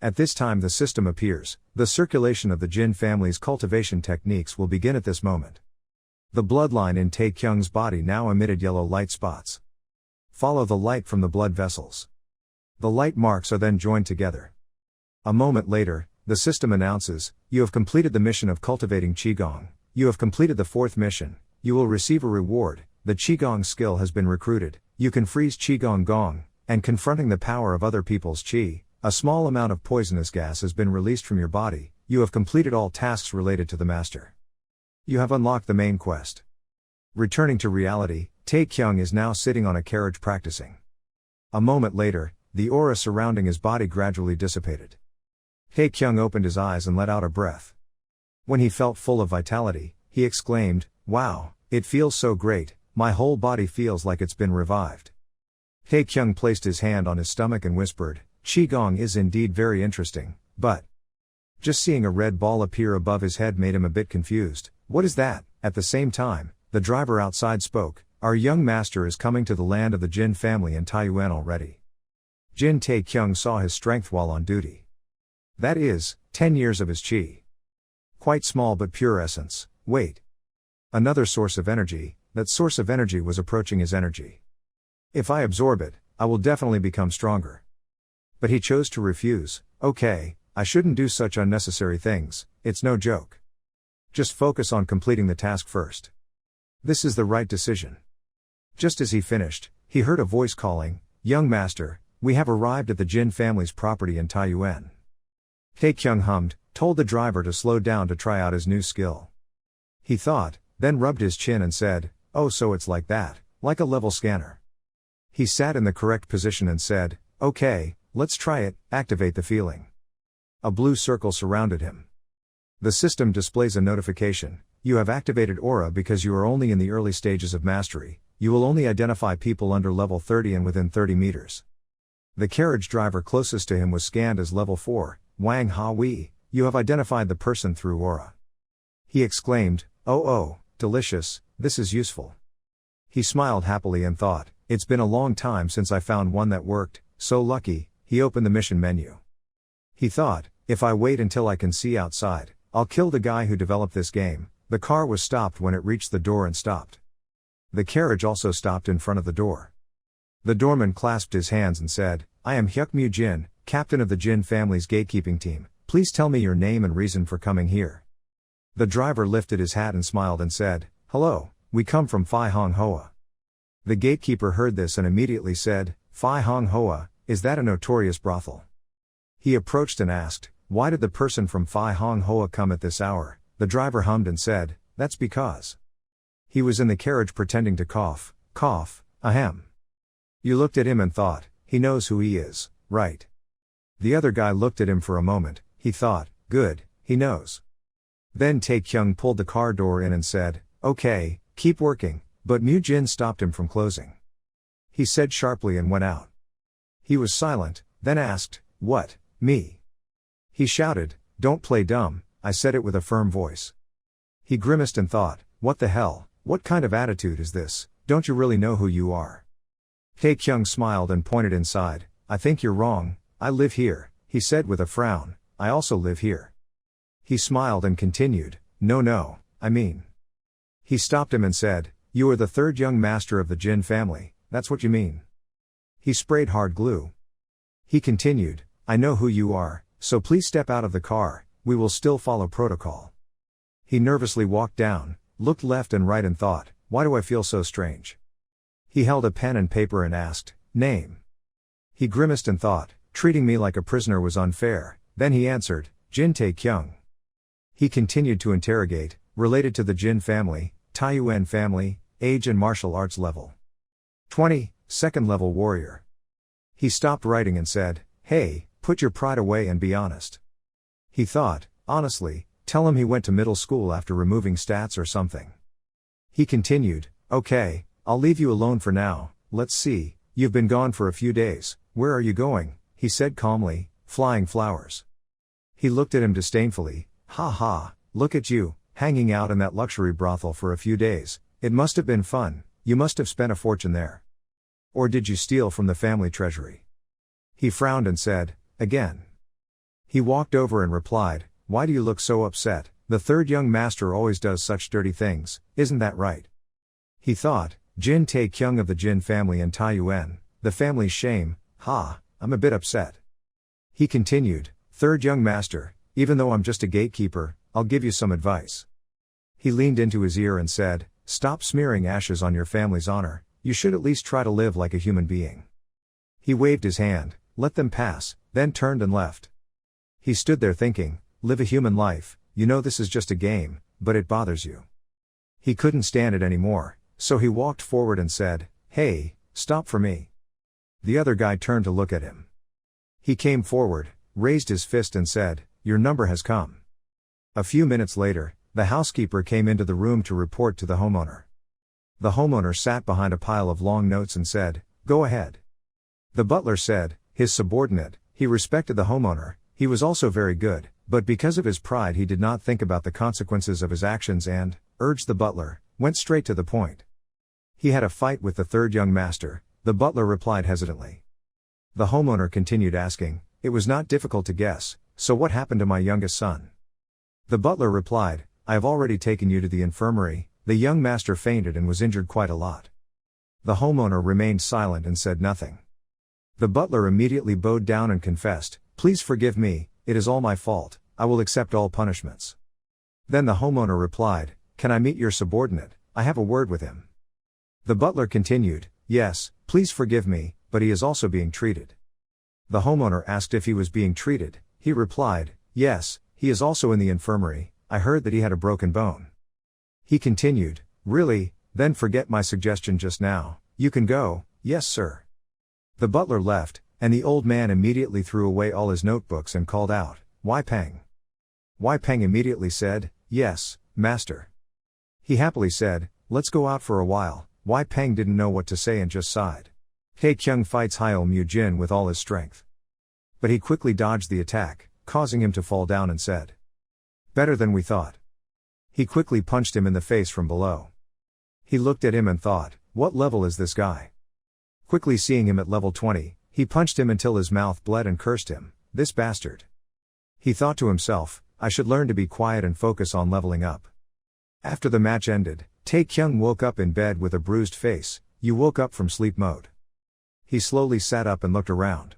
At this time the system appears, the circulation of the Jin family's cultivation techniques will begin at this moment. The bloodline in Taekyung's body now emitted yellow light spots. Follow the light from the blood vessels. The light marks are then joined together. A moment later, the system announces, "You have completed the mission of cultivating Qigong. You have completed the fourth mission. You will receive a reward. The Qigong skill has been recruited. You can freeze Qigong Gong, and confronting the power of other people's Qi. A small amount of poisonous gas has been released from your body. You have completed all tasks related to the master. You have unlocked the main quest." Returning to reality, Taekyung is now sitting on a carriage practicing. A moment later, the aura surrounding his body gradually dissipated. Taekyung opened his eyes and let out a breath. When he felt full of vitality, he exclaimed, "Wow, it feels so great, my whole body feels like it's been revived." Taekyung placed his hand on his stomach and whispered, "Qigong is indeed very interesting, but..." Just seeing a red ball appear above his head made him a bit confused. "What is that?" At the same time, the driver outside spoke, "Our young master is coming to the land of the Jin family in Taiyuan already." Jin Taekyung saw his strength while on duty. That is, 10 years of his Qi. Quite small but pure essence. Wait. Another source of energy, that source of energy was approaching his energy. "If I absorb it, I will definitely become stronger." But he chose to refuse. "Okay, I shouldn't do such unnecessary things, it's no joke. Just focus on completing the task first. This is the right decision." Just as he finished, he heard a voice calling, "Young master, we have arrived at the Jin family's property in Taiyuan." Taekyung hummed, told the driver to slow down to try out his new skill. He thought, then rubbed his chin and said, "Oh, so it's like that, like a level scanner." He sat in the correct position and said, "Okay, let's try it, activate the feeling." A blue circle surrounded him. The system displays a notification, "You have activated aura because you are only in the early stages of mastery, you will only identify people under level 30 and within 30 meters. The carriage driver closest to him was scanned as level 4, Wang Ha Wei, you have identified the person through aura." He exclaimed, Oh, delicious, this is useful." He smiled happily and thought, "It's been a long time since I found one that worked, so lucky." He opened the mission menu. He thought, "If I wait until I can see outside, I'll kill the guy who developed this game." The car was stopped when it reached the door and stopped. The carriage also stopped in front of the door. The doorman clasped his hands and said, "I am Hyukmu Jin, captain of the Jin family's gatekeeping team. Please tell me your name and reason for coming here." The driver lifted his hat and smiled and said, "Hello, we come from Phi Hong Hoa." The gatekeeper heard this and immediately said, "Phi Hong Hoa, is that a notorious brothel?" He approached and asked, "Why did the person from Phi Hong Hoa come at this hour?" The driver hummed and said, "That's because He was in the carriage pretending to cough, ahem. You looked at him and thought, he knows who he is, right? The other guy looked at him for a moment, he thought, good, he knows. Then Tae-kyung pulled the car door in and said, okay, keep working, but Mu-jin stopped him from closing. He said sharply and went out. He was silent, then asked, what, me? He shouted, don't play dumb, I said it with a firm voice. He grimaced and thought, what the hell, what kind of attitude is this, don't you really know who you are? Tae-kyung smiled and pointed inside, I think you're wrong, I live here, he said with a frown, I also live here. He smiled and continued, no, I mean. He stopped him and said, you are the third young master of the Jin family, that's what you mean. He sprayed hard glue. He continued, I know who you are, so please step out of the car, we will still follow protocol. He nervously walked down, looked left and right and thought, why do I feel so strange? He held a pen and paper and asked, name. He grimaced and thought, treating me like a prisoner was unfair, then he answered, Jin Tae-kyung. He continued to interrogate, related to the Jin family, Taiyuan family, age and martial arts level. 20, second level warrior. He stopped writing and said, hey, put your pride away and be honest. He thought, honestly, tell him he went to middle school after removing stats or something. He continued, okay, I'll leave you alone for now, let's see, you've been gone for a few days, where are you going? He said calmly, flying flowers. He looked at him disdainfully, ha, look at you, hanging out in that luxury brothel for a few days, it must have been fun, you must have spent a fortune there. Or did you steal from the family treasury? He frowned and said, again. He walked over and replied, why do you look so upset, the third young master always does such dirty things, isn't that right? He thought, Jin Tae-kyung of the Jin family and Taiyuan, the family's shame, I'm a bit upset. He continued, third young master, even though I'm just a gatekeeper, I'll give you some advice. He leaned into his ear and said, stop smearing ashes on your family's honor, you should at least try to live like a human being. He waved his hand, let them pass, then turned and left. He stood there thinking, live a human life, you know this is just a game, but it bothers you. He couldn't stand it anymore, so he walked forward and said, hey, stop for me. The other guy turned to look at him. He came forward, raised his fist and said, your number has come. A few minutes later, the housekeeper came into the room to report to the homeowner. The homeowner sat behind a pile of long notes and said, go ahead. The butler said, his subordinate, he respected the homeowner, he was also very good, but because of his pride he did not think about the consequences of his actions and, urged the butler, went straight to the point. He had a fight with the third young master, the butler replied hesitantly. The homeowner continued asking, it was not difficult to guess, so what happened to my youngest son? The butler replied, I have already taken you to the infirmary, the young master fainted and was injured quite a lot. The homeowner remained silent and said nothing. The butler immediately bowed down and confessed, please forgive me, it is all my fault, I will accept all punishments. Then the homeowner replied, can I meet your subordinate, I have a word with him. The butler continued, yes, please forgive me, but he is also being treated. The homeowner asked if he was being treated, he replied, yes, he is also in the infirmary, I heard that he had a broken bone. He continued, really, then forget my suggestion just now, you can go, yes sir. The butler left, and the old man immediately threw away all his notebooks and called out, Wai Peng. Wai Peng immediately said, yes, master. He happily said, let's go out for a while. Wai Peng didn't know what to say and just sighed. Tae-kyung fights Hyeol Mu-jin with all his strength. But he quickly dodged the attack, causing him to fall down and said, better than we thought. He quickly punched him in the face from below. He looked at him and thought, what level is this guy? Quickly seeing him at level 20, he punched him until his mouth bled and cursed him, this bastard. He thought to himself, I should learn to be quiet and focus on leveling up. After the match ended, Tae-kyung woke up in bed with a bruised face, you woke up from sleep mode. He slowly sat up and looked around.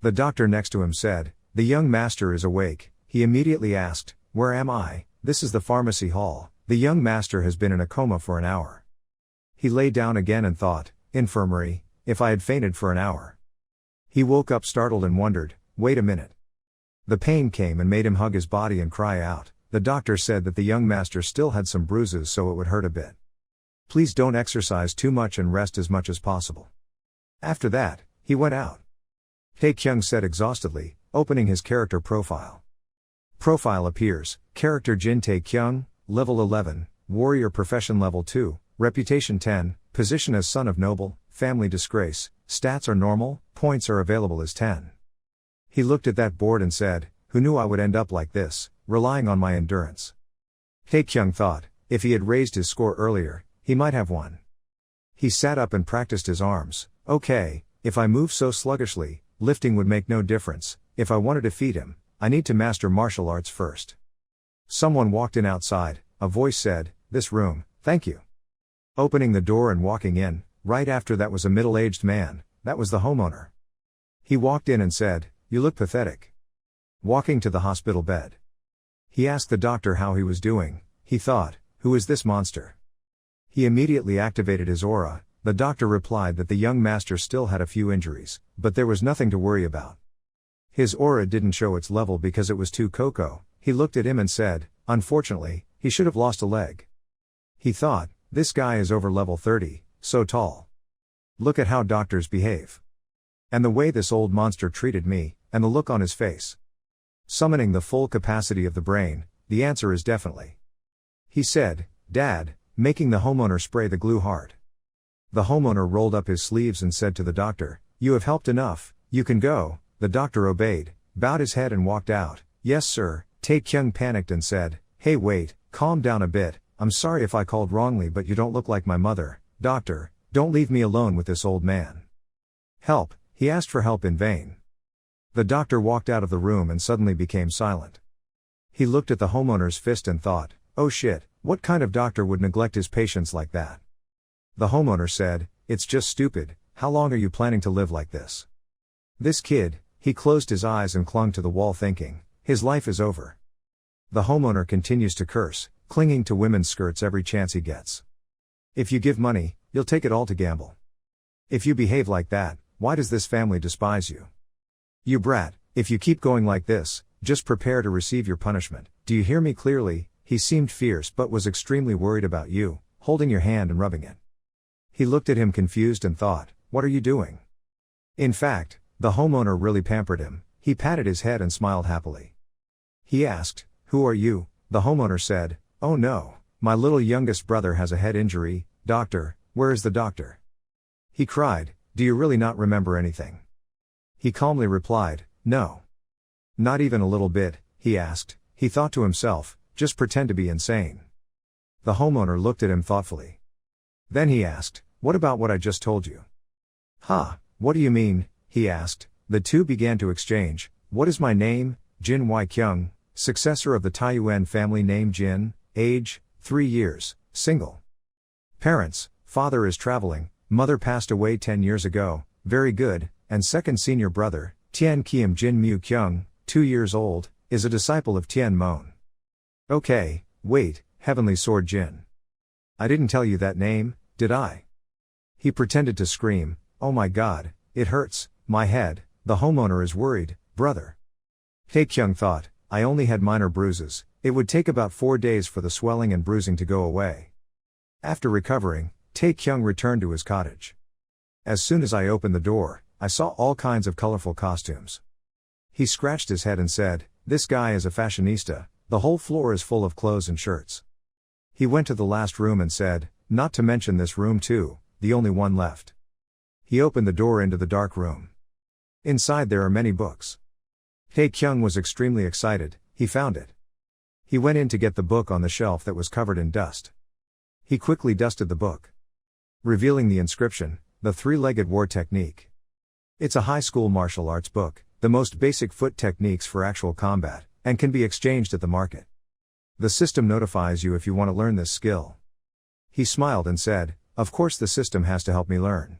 The doctor next to him said, the young master is awake. He immediately asked, where am I? This is the pharmacy hall, the young master has been in a coma for an hour. He lay down again and thought, infirmary, if I had fainted for an hour. He woke up startled and wondered, wait a minute. The pain came and made him hug his body and cry out. The doctor said that the young master still had some bruises so it would hurt a bit. Please don't exercise too much and rest as much as possible. After that, he went out. Taekyung said exhaustedly, opening his character profile. Profile appears, character Jin Taekyung, level 11, warrior profession level 2, reputation 10, position as son of noble, family disgrace, stats are normal, points are available as 10. He looked at that board and said, who knew I would end up like this, relying on my endurance. Taekyung thought, if he had raised his score earlier, he might have won. He sat up and practiced his arms. Okay, if I move so sluggishly, lifting would make no difference. If I want to defeat him, I need to master martial arts first. Someone walked in outside, a voice said, this room, thank you. Opening the door and walking in, right after that was a middle-aged man, that was the homeowner. He walked in and said, you look pathetic. Walking to the hospital bed. He asked the doctor how he was doing. He thought, who is this monster? He immediately activated his aura. The doctor replied that the young master still had a few injuries, but there was nothing to worry about. His aura didn't show its level because it was too cocoa. He looked at him and said, unfortunately, he should have lost a leg. He thought, this guy is over level 30, so tall. Look at how doctors behave. And the way this old monster treated me, and the look on his face. Summoning the full capacity of the brain, the answer is definitely. He said, Dad, making the homeowner spray the glue hard. The homeowner rolled up his sleeves and said to the doctor, you have helped enough, you can go. The doctor obeyed, bowed his head and walked out. Yes sir. Taekyung panicked and said, hey wait, calm down a bit, I'm sorry if I called wrongly but you don't look like my mother. Doctor, don't leave me alone with this old man. Help, he asked for help in vain. The doctor walked out of the room and suddenly became silent. He looked at the homeowner's fist and thought, oh shit, what kind of doctor would neglect his patients like that? The homeowner said, it's just stupid, how long are you planning to live like this? This kid, he closed his eyes and clung to the wall thinking, his life is over. The homeowner continues to curse, clinging to women's skirts every chance he gets. If you give money, you'll take it all to gamble. If you behave like that, why does this family despise you? You brat, if you keep going like this, just prepare to receive your punishment. Do you hear me clearly? He seemed fierce but was extremely worried about you, holding your hand and rubbing it. He looked at him confused and thought, what are you doing? In fact, the homeowner really pampered him. He patted his head and smiled happily. He asked, who are you? The homeowner said, oh no, my little youngest brother has a head injury. Doctor, where is the doctor? He cried, do you really not remember anything? He calmly replied, no. Not even a little bit, he asked. He thought to himself, just pretend to be insane. The homeowner looked at him thoughtfully. Then he asked, what about what I just told you? What do you mean? He asked. The two began to exchange. What is my name? Jin Y Kyung, successor of the Taiyuan family name Jin, age, 3 years, single. Parents, father is traveling, mother passed away 10 years ago, very good, and second senior brother, Tian Kiem Jin Mu Kyung, 2 years old, is a disciple of Tian Mon. Okay, wait, Heavenly Sword Jin. I didn't tell you that name, did I? He pretended to scream, oh my god, it hurts, my head. The homeowner is worried, brother. Taekyung thought, I only had minor bruises, it would take about 4 days for the swelling and bruising to go away. After recovering, Taekyung returned to his cottage. As soon as I opened the door, I saw all kinds of colorful costumes. He scratched his head and said, this guy is a fashionista, the whole floor is full of clothes and shirts. He went to the last room and said, not to mention this room too, the only one left. He opened the door into the dark room. Inside there are many books. Taekyung was extremely excited, he found it. He went in to get the book on the shelf that was covered in dust. He quickly dusted the book, revealing the inscription, the three-legged war technique. It's a high school martial arts book, the most basic foot techniques for actual combat, and can be exchanged at the market. The system notifies you if you want to learn this skill. He smiled and said, of course the system has to help me learn.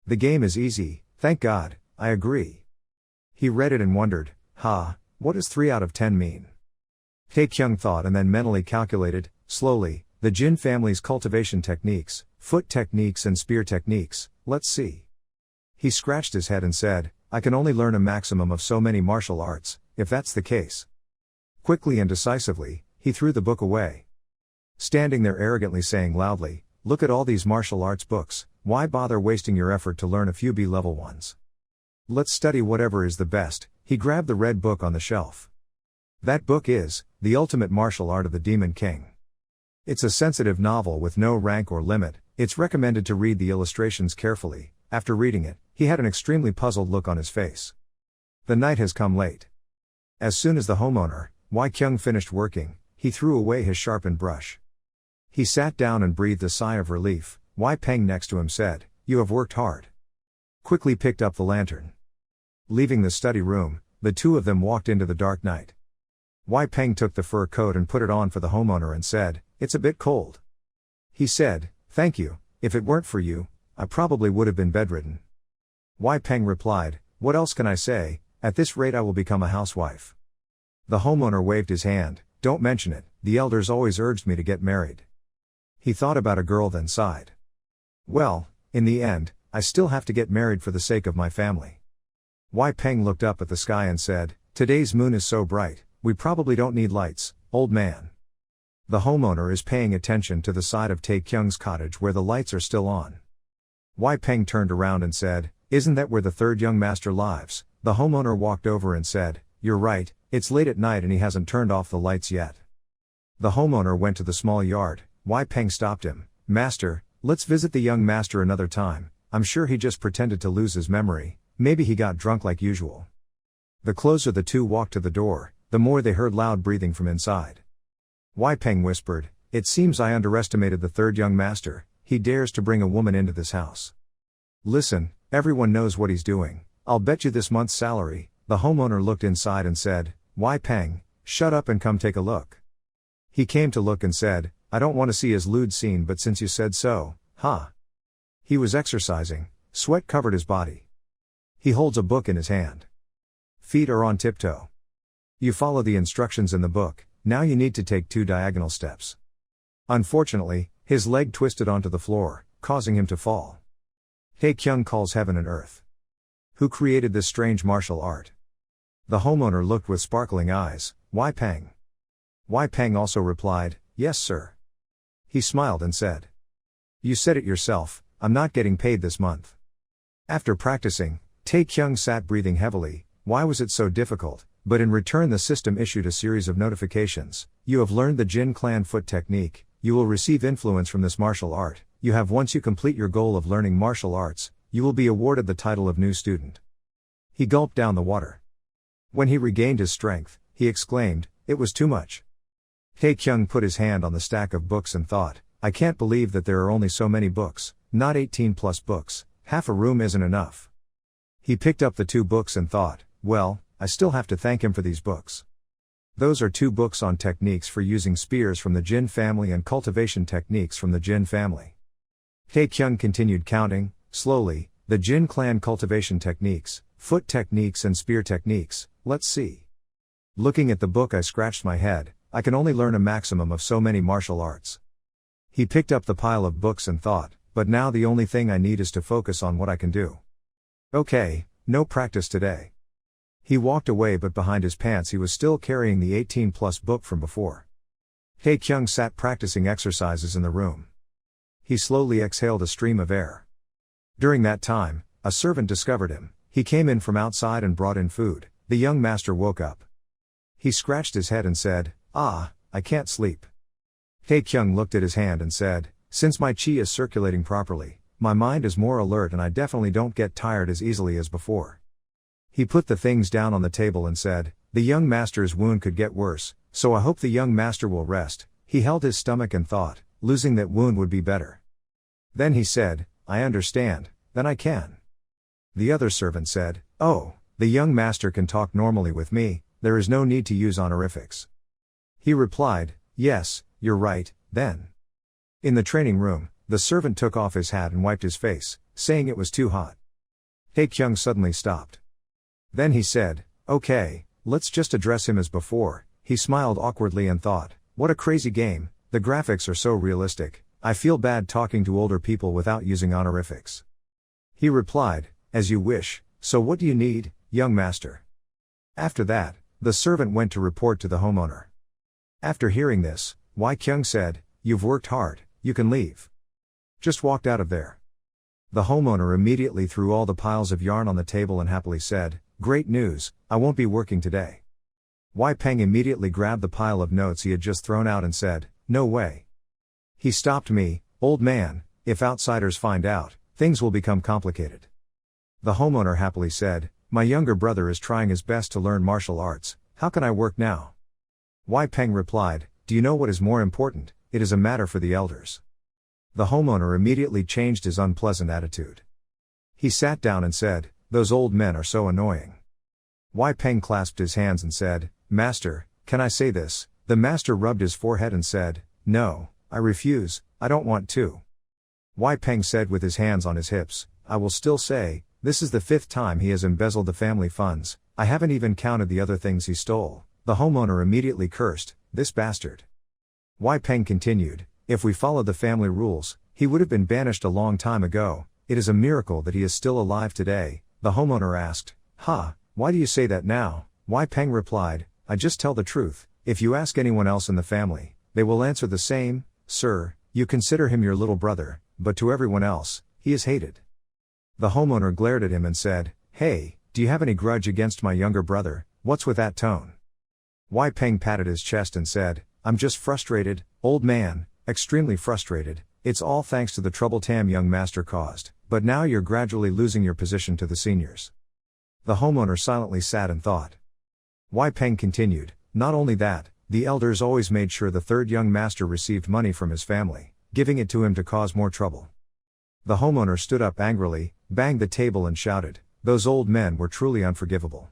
The game is easy, thank God, I agree. He read it and wondered, what does 3 out of 10 mean? Taekyung thought and then mentally calculated, slowly, the Jin family's cultivation techniques, foot techniques and spear techniques, let's see. He scratched his head and said, I can only learn a maximum of so many martial arts, if that's the case. Quickly and decisively, he threw the book away. Standing there arrogantly saying loudly, look at all these martial arts books, why bother wasting your effort to learn a few B-level ones? Let's study whatever is the best." He grabbed the red book on the shelf. That book is The Ultimate Martial Art of the Demon King. It's a sensitive novel with no rank or limit. It's recommended to read the illustrations carefully. After reading it, he had an extremely puzzled look on his face. The night has come late. As soon as the homeowner, Wai Kyung, finished working, he threw away his sharpened brush. He sat down and breathed a sigh of relief. Wai Peng next to him said, "You have worked hard." Quickly picked up the lantern. Leaving the study room, the two of them walked into the dark night. Wai Peng took the fur coat and put it on for the homeowner and said, "It's a bit cold." He said, "Thank you, if it weren't for you, I probably would have been bedridden." Wai Peng replied, "What else can I say? At this rate I will become a housewife." The homeowner waved his hand, "Don't mention it, the elders always urged me to get married." He thought about a girl then sighed. "Well, in the end, I still have to get married for the sake of my family." Wai Peng looked up at the sky and said, "Today's moon is so bright, we probably don't need lights, old man." The homeowner is paying attention to the side of Tae Kyung's cottage where the lights are still on. Wai Peng turned around and said, "Isn't that where the third young master lives?" The homeowner walked over and said, "You're right, it's late at night and he hasn't turned off the lights yet." The homeowner went to the small yard. Wai Peng stopped him. "Master, let's visit the young master another time. I'm sure he just pretended to lose his memory, maybe he got drunk like usual." The closer the two walked to the door, the more they heard loud breathing from inside. Wai Peng whispered, "It seems I underestimated the third young master, he dares to bring a woman into this house. Listen, everyone knows what he's doing, I'll bet you this month's salary." The homeowner looked inside and said, "Wai Peng, shut up and come take a look." He came to look and said, "I don't want to see his lewd scene, but since you said so, huh?" He was exercising, sweat covered his body. He holds a book in his hand. Feet are on tiptoe. You follow the instructions in the book, now you need to take 2 diagonal steps. Unfortunately, his leg twisted onto the floor, causing him to fall. Tae Kyung calls heaven and earth. Who created this strange martial art? The homeowner looked with sparkling eyes. Wai Peng. Wai Peng also replied, "Yes sir." He smiled and said, "You said it yourself, I'm not getting paid this month." After practicing, Tae Kyung sat breathing heavily. Why was it so difficult? But in return the system issued a series of notifications. "You have learned the Jin Clan foot technique, you will receive influence from this martial art. You have once you complete your goal of learning martial arts, you will be awarded the title of new student." He gulped down the water. When he regained his strength, he exclaimed, "It was too much." Tae Kyung put his hand on the stack of books and thought, "I can't believe that there are only so many books, not 18 plus books, half a room isn't enough." He picked up the 2 books and thought, "Well, I still have to thank him for these books." Those are 2 books on techniques for using spears from the Jin family and cultivation techniques from the Jin family. Tae Kyung continued counting, slowly, the Jin clan cultivation techniques, foot techniques and spear techniques, let's see. Looking at the book I scratched my head, I can only learn a maximum of so many martial arts. He picked up the pile of books and thought, but now the only thing I need is to focus on what I can do. Okay, no practice today. He walked away, but behind his pants he was still carrying the 18 plus book from before. Tae Kyung sat practicing exercises in the room. He slowly exhaled a stream of air. During that time, a servant discovered him. He came in from outside and brought in food. The young master woke up. He scratched his head and said, "Ah, I can't sleep." Tae Kyung looked at his hand and said, "Since my chi is circulating properly, my mind is more alert and I definitely don't get tired as easily as before." He put the things down on the table and said, "The young master's wound could get worse, so I hope the young master will rest." He held his stomach and thought, losing that wound would be better. Then he said, "I understand, then I can." The other servant said, "Oh, the young master can talk normally with me, there is no need to use honorifics." He replied, "Yes, you're right, then." In the training room, the servant took off his hat and wiped his face, saying it was too hot. Tae Kyung suddenly stopped. Then he said, "Okay, let's just address him as before." He smiled awkwardly and thought, what a crazy game, the graphics are so realistic, I feel bad talking to older people without using honorifics. He replied, "As you wish, so what do you need, young master?" After that, the servant went to report to the homeowner. After hearing this, Wai Kyung said, "You've worked hard, you can leave." Just walked out of there. The homeowner immediately threw all the piles of yarn on the table and happily said, "Great news, I won't be working today." Wai Peng immediately grabbed the pile of notes he had just thrown out and said, "No way. He stopped me, old man, if outsiders find out, things will become complicated." The homeowner happily said, "My younger brother is trying his best to learn martial arts, how can I work now?" Wai Peng replied, "Do you know what is more important? It is a matter for the elders." The homeowner immediately changed his unpleasant attitude. He sat down and said, "Those old men are so annoying." Wai Peng clasped his hands and said, "Master, can I say this?" The master rubbed his forehead and said, "No, I refuse, I don't want to." Wai Peng said with his hands on his hips, "I will still say, this is the 5th time he has embezzled the family funds, I haven't even counted the other things he stole." The homeowner immediately cursed, "This bastard." Wai Peng continued, "If we followed the family rules, he would have been banished a long time ago, it is a miracle that he is still alive today." The homeowner asked, Why do you say that now?" Wai Peng replied, "I just tell the truth, if you ask anyone else in the family, they will answer the same, sir, you consider him your little brother, but to everyone else, he is hated." The homeowner glared at him and said, "Hey, do you have any grudge against my younger brother, what's with that tone?" Wai Peng patted his chest and said, "I'm just frustrated, old man, extremely frustrated, it's all thanks to the trouble Tam young master caused, but now you're gradually losing your position to the seniors." The homeowner silently sat and thought. Wai Peng continued, "Not only that, the elders always made sure the 3rd young master received money from his family, giving it to him to cause more trouble." The homeowner stood up angrily, banged the table and shouted, "Those old men were truly unforgivable."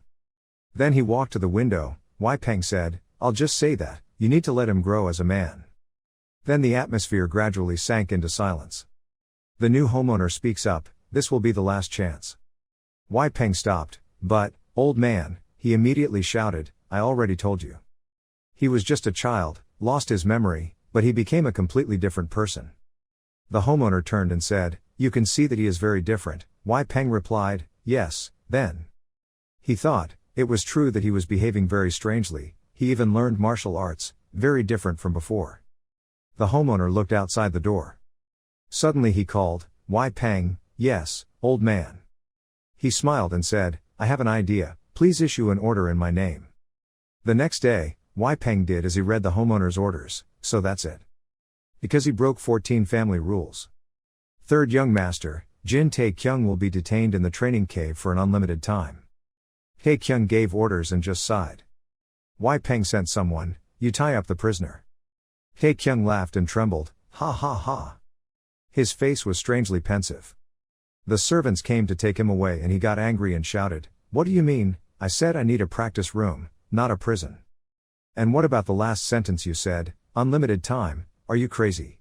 Then he walked to the window. Wai Peng said, "I'll just say that, you need to let him grow as a man." Then the atmosphere gradually sank into silence. The new homeowner speaks up, "This will be the last chance." Wai Peng stopped, "But, old man," he immediately shouted, "I already told you. He was just a child, lost his memory, but he became a completely different person." The homeowner turned and said, "You can see that he is very different." Wai Peng replied, "Yes, then." He thought, it was true that he was behaving very strangely, he even learned martial arts, very different from before. The homeowner looked outside the door. Suddenly he called, "Wai Peng, yes, old man." He smiled and said, "I have an idea, please issue an order in my name." The next day, Wai Peng did as he read the homeowner's orders, so that's it. Because he broke 14 family rules. 3rd young master, Jin Tae-kyung will be detained in the training cave for an unlimited time. Tae-kyung gave orders and just sighed. Wai Peng sent someone, "You tie up the prisoner." Tae-kyung laughed and trembled, "Ha ha ha." His face was strangely pensive. The servants came to take him away and he got angry and shouted, "What do you mean? I said I need a practice room, not a prison." "And what about the last sentence you said, unlimited time, are you crazy?"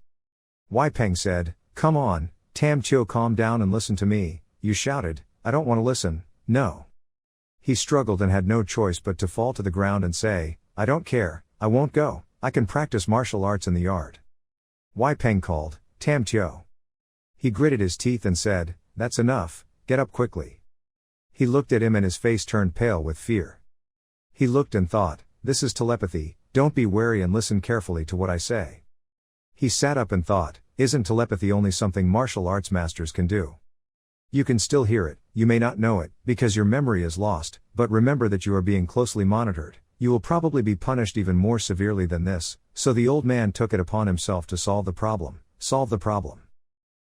Wai Peng said, "Come on, Tam Chio, calm down and listen to me." "You shouted, I don't want to listen, no." He struggled and had no choice but to fall to the ground and say, "I don't care, I won't go, I can practice martial arts in the yard." Wai Peng called, "Tam Chio." He gritted his teeth and said, "That's enough, get up quickly." He looked at him and his face turned pale with fear. He looked and thought, "This is telepathy, don't be wary and listen carefully to what I say." He sat up and thought, "Isn't telepathy only something martial arts masters can do? You can still hear it, you may not know it, because your memory is lost, but remember that you are being closely monitored, you will probably be punished even more severely than this." So the old man took it upon himself to solve the problem.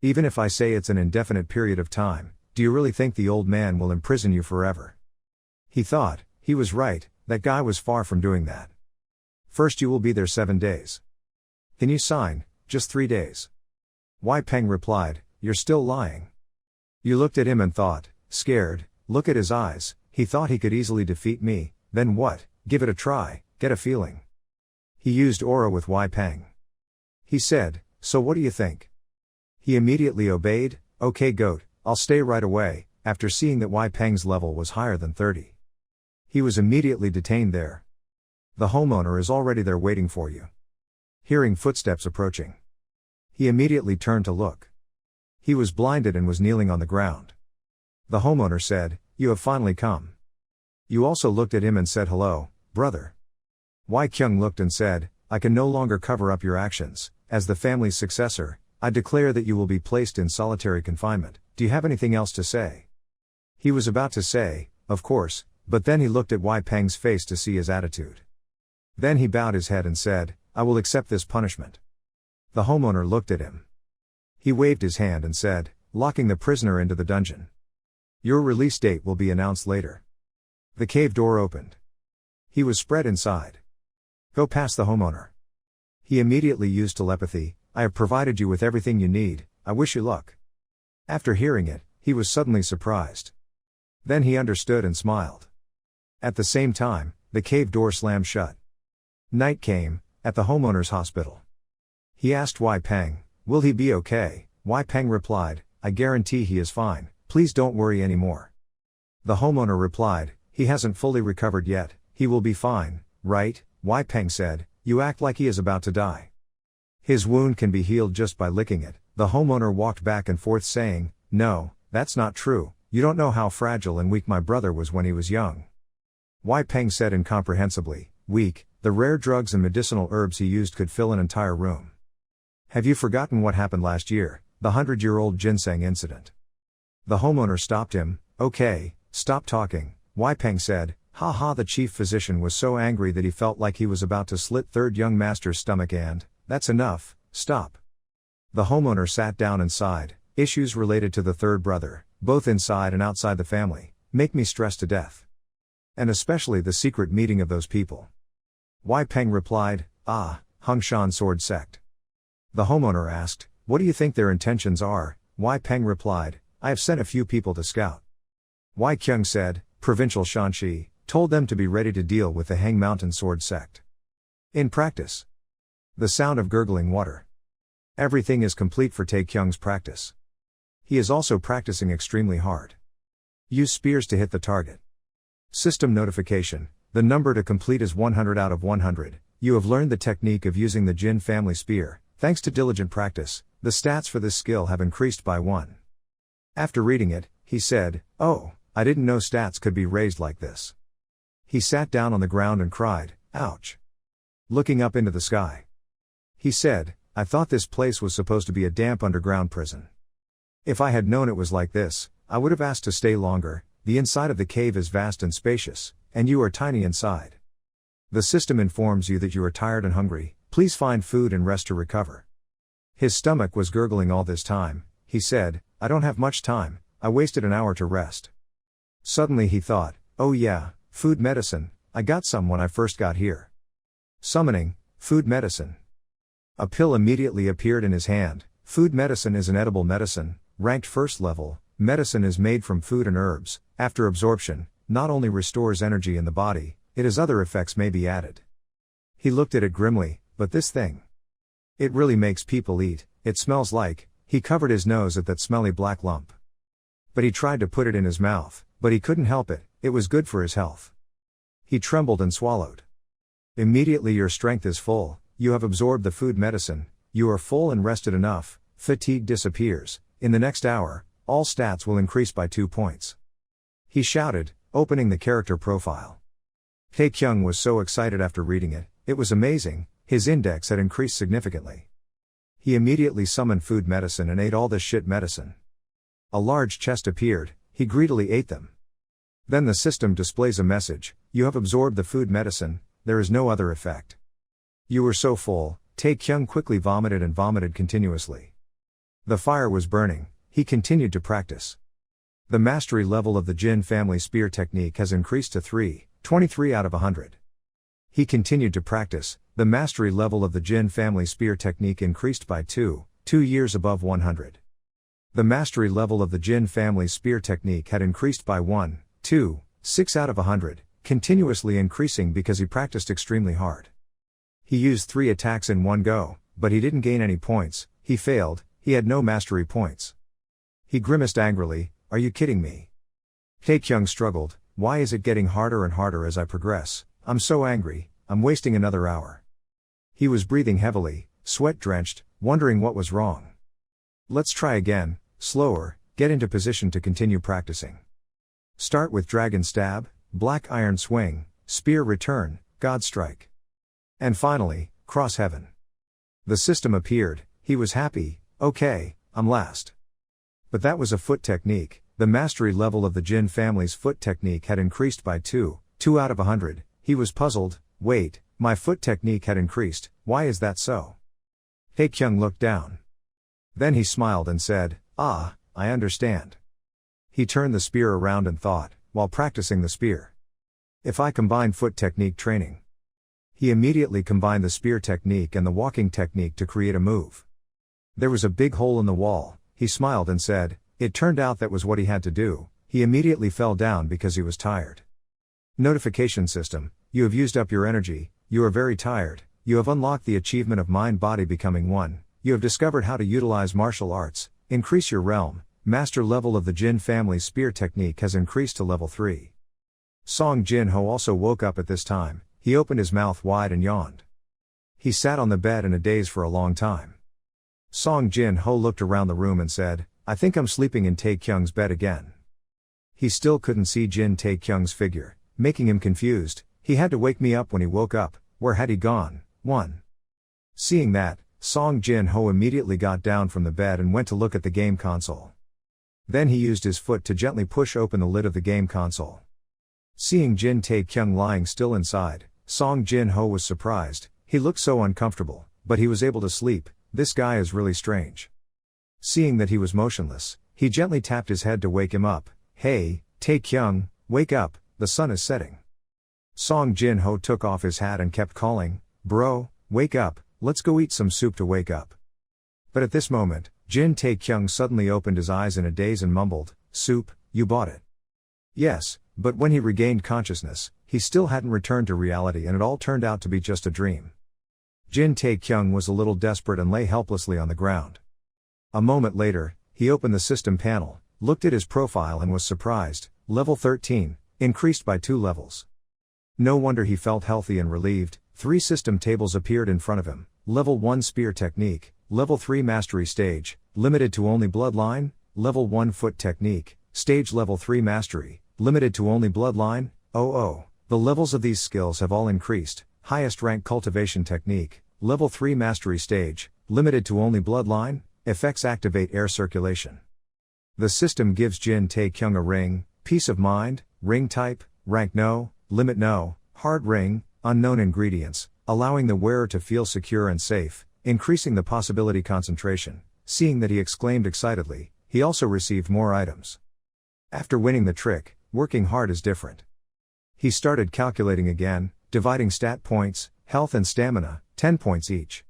"Even if I say it's an indefinite period of time, do you really think the old man will imprison you forever?" He thought, he was right, that guy was far from doing that. "First you will be there 7 days. Can you sign, just 3 days?" Wai Peng replied, "You're still lying." You looked at him and thought, scared, look at his eyes, he thought he could easily defeat me, then what, give it a try, get a feeling. He used aura with Wai Peng. He said, "So what do you think?" He immediately obeyed, "Okay goat, I'll stay right away," after seeing that Wai Peng's level was higher than 30. He was immediately detained there. The homeowner is already there waiting for you. Hearing footsteps approaching. He immediately turned to look. He was blinded and was kneeling on the ground. The homeowner said, "You have finally come." You also looked at him and said, "Hello, brother." Wai Kyung looked and said, "I can no longer cover up your actions, as the family's successor, I declare that you will be placed in solitary confinement. Do you have anything else to say? He was about to say, of course, but then he looked at Wei Peng's face to see his attitude. Then he bowed his head and said, I will accept this punishment. The homeowner looked at him. He waved his hand and said, locking the prisoner into the dungeon. Your release date will be announced later. The cave door opened. He was spread inside. Go past the homeowner. He immediately used telepathy. I have provided you with everything you need, I wish you luck. After hearing it, he was suddenly surprised. Then he understood and smiled. At the same time, the cave door slammed shut. Night came, at the homeowner's hospital. He asked Wei Peng, will he be okay? Wei Peng replied, I guarantee he is fine, please don't worry anymore. The homeowner replied, he hasn't fully recovered yet, he will be fine, right? Wei Peng said, you act like he is about to die. His wound can be healed just by licking it. The homeowner walked back and forth saying, no, that's not true, you don't know how fragile and weak my brother was when he was young. Wei Peng said incomprehensibly, weak, the rare drugs and medicinal herbs he used could fill an entire room. Have you forgotten what happened last year, the 100-year-old ginseng incident? The homeowner stopped him, okay, stop talking, Wei Peng said, ha, the chief physician was so angry that he felt like he was about to slit third young master's stomach and, that's enough, stop. The homeowner sat down and sighed, issues related to the third brother, both inside and outside the family, make me stressed to death. And especially the secret meeting of those people. Wei Peng replied, Hungshan sword sect. The homeowner asked, what do you think their intentions are? Wei Peng replied, I have sent a few people to scout. Wei Kyung said, provincial Shanxi, told them to be ready to deal with the Hang Mountain sword sect. In practice. The sound of gurgling water. Everything is complete for Tae Kyung's practice. He is also practicing extremely hard. Use spears to hit the target. System notification, the number to complete is 100 out of 100. You have learned the technique of using the Jin family spear. Thanks to diligent practice, the stats for this skill have increased by 1. After reading it, he said, oh, I didn't know stats could be raised like this. He sat down on the ground and cried, ouch. Looking up into the sky. He said, I thought this place was supposed to be a damp underground prison. If I had known it was like this, I would have asked to stay longer. The inside of the cave is vast and spacious, and you are tiny inside. The system informs you that you are tired and hungry, please find food and rest to recover. His stomach was gurgling all this time. He said, I don't have much time, I wasted an hour to rest. Suddenly he thought, oh yeah, food medicine, I got some when I first got here. Summoning, food medicine. A pill immediately appeared in his hand. Food medicine is an edible medicine, ranked first level. Medicine is made from food and herbs. After absorption, not only restores energy in the body, it has other effects may be added. He looked at it grimly, but this thing. It really makes people eat, it smells like, he covered his nose at that smelly black lump. But he tried to put it in his mouth, but he couldn't help it, it was good for his health. He trembled and swallowed. Immediately your strength is full, you have absorbed the food medicine, you are full and rested enough, fatigue disappears, in the next hour, all stats will increase by 2 points. He shouted, opening the character profile. Tae Kyung was so excited after reading it, it was amazing, his index had increased significantly. He immediately summoned food medicine and ate all this shit medicine. A large chest appeared, he greedily ate them. Then the system displays a message, you have absorbed the food medicine, there is no other effect. You were so full, Tae Kyung quickly vomited and vomited continuously. The fire was burning, he continued to practice. The mastery level of the Jin family spear technique has increased to 23 out of 100. He continued to practice, the mastery level of the Jin family spear technique increased by 2 years above 100. The mastery level of the Jin family spear technique had increased by 6 out of 100, continuously increasing because he practiced extremely hard. He used 3 attacks in one go, but he didn't gain any points, he failed, he had no mastery points. He grimaced angrily, are you kidding me? Tae Kyung struggled, why is it getting harder and harder as I progress? I'm so angry, I'm wasting another hour. He was breathing heavily, sweat-drenched, wondering what was wrong. Let's try again, slower, get into position to continue practicing. Start with Dragon Stab, Black Iron Swing, Spear Return, God Strike. And finally, Cross Heaven. The system appeared, he was happy, Okay, I'm last. But that was a foot technique. The mastery level of the Jin family's foot technique had increased by 2 out of 100. He was puzzled. Wait, my foot technique had increased, why is that so? Taekyung looked down. Then he smiled and said, "Ah, I understand." He turned the spear around and thought, while practicing the spear. If I combine foot technique training. He immediately combined the spear technique and the walking technique to create a move. There was a big hole in the wall. He smiled and said, it turned out that was what he had to do. He immediately fell down because he was tired. Notification system, you have used up your energy, you are very tired, you have unlocked the achievement of mind-body becoming one, you have discovered how to utilize martial arts, increase your realm, master level of the Jin family's spear technique has increased to level 3. Song Jin-ho also woke up at this time. He opened his mouth wide and yawned. He sat on the bed in a daze for a long time. Song Jin-ho looked around the room and said, I think I'm sleeping in Taekyung's bed again. He still couldn't see Jin Taekyung's figure, making him confused. He had to wake me up when he woke up. Where had he gone? 1. Seeing that, Song Jin-ho immediately got down from the bed and went to look at the game console. Then he used his foot to gently push open the lid of the game console. Seeing Jin Taekyung lying still inside, Song Jin-ho was surprised. He looked so uncomfortable, but he was able to sleep. This guy is really strange. Seeing that he was motionless, he gently tapped his head to wake him up. Hey, Taekyung, wake up, the sun is setting. Song Jin-ho took off his hat and kept calling, bro, wake up, let's go eat some soup to wake up. But at this moment, Jin Taekyung suddenly opened his eyes in a daze and mumbled, soup, you bought it. Yes, but when he regained consciousness, he still hadn't returned to reality and it all turned out to be just a dream. Jin Taekyung was a little desperate and lay helplessly on the ground. A moment later, he opened the system panel, looked at his profile and was surprised. Level 13, increased by 2 levels. No wonder he felt healthy and relieved. 3 system tables appeared in front of him. Level 1 spear technique, level 3 mastery stage, limited to only bloodline, level 1 foot technique, stage level 3 mastery, limited to only bloodline. The levels of these skills have all increased. Highest rank cultivation technique, level 3 mastery stage, limited to only bloodline, effects activate air circulation. The system gives Jin Taekyung a ring, peace of mind, ring type, rank no, limit no, hard ring, unknown ingredients, allowing the wearer to feel secure and safe, increasing the possibility concentration. Seeing that he exclaimed excitedly, he also received more items. After winning the trick, working hard is different. He started calculating again, dividing stat points, health and stamina, 10 points each.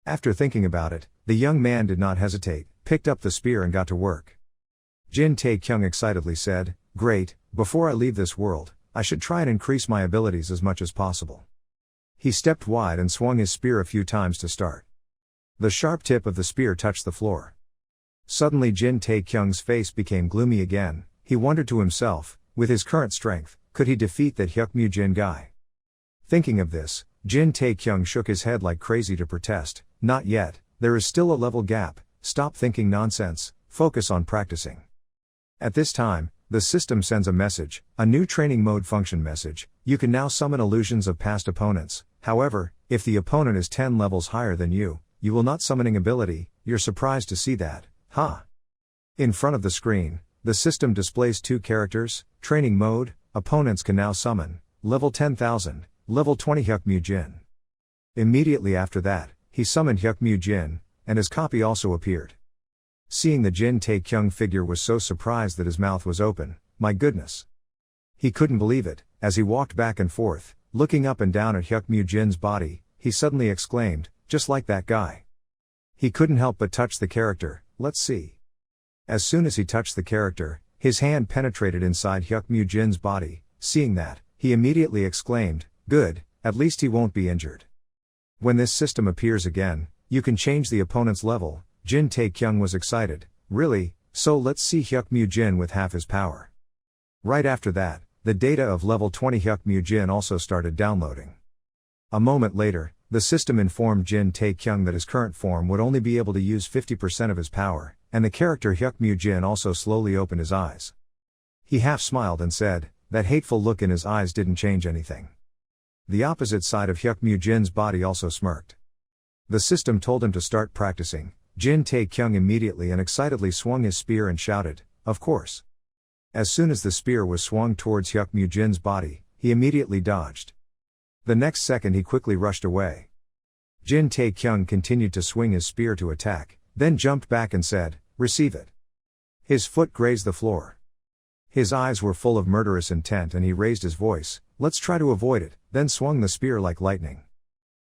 After thinking about it, the young man did not hesitate, picked up the spear and got to work. Jin Taekyung excitedly said, great, before I leave this world, I should try and increase my abilities as much as possible. He stepped wide and swung his spear a few times to start. The sharp tip of the spear touched the floor. Suddenly Jin Taekyung's face became gloomy again. He wondered to himself, with his current strength, could he defeat that Hyukmu Jin guy? Thinking of this, Jin Taekyung shook his head like crazy to protest, not yet, there is still a level gap, stop thinking nonsense, focus on practicing. At this time, the system sends a message, a new training mode function message. You can now summon illusions of past opponents. However, if the opponent is 10 levels higher than you will not summoning ability. You're surprised to see that, huh? In front of the screen, the system displays 2 characters, training mode, opponents can now summon, level 10,000, level 20 Hyukmu Jin. Immediately after that, he summoned Hyukmu Jin, and his copy also appeared. Seeing the Jin Taekyung figure was so surprised that his mouth was open. My goodness. He couldn't believe it. As he walked back and forth, looking up and down at Hyukmu Jin's body, he suddenly exclaimed, just like that guy. He couldn't help but touch the character. Let's see. As soon as he touched the character, his hand penetrated inside Hyukmu Jin's body. Seeing that, he immediately exclaimed, good, at least he won't be injured. When this system appears again, you can change the opponent's level. Jin Taekyung was excited. Really? So let's see Hyukmu Jin with half his power. Right after that, the data of level 20 Hyukmu Jin also started downloading. A moment later, the system informed Jin Taekyung that his current form would only be able to use 50% of his power, and the character Hyukmu Jin also slowly opened his eyes. He half smiled and said, that hateful look in his eyes didn't change anything. The opposite side of Hyukmu Jin's body also smirked. The system told him to start practicing. Jin Tae-kyung immediately and excitedly swung his spear and shouted, "Of course." As soon as the spear was swung towards Hyuk Mu-jin's body, he immediately dodged. The next second he quickly rushed away. Jin Tae-kyung continued to swing his spear to attack, then jumped back and said, "Receive it." His foot grazed the floor. His eyes were full of murderous intent and he raised his voice, "Let's try to avoid it," then swung the spear like lightning.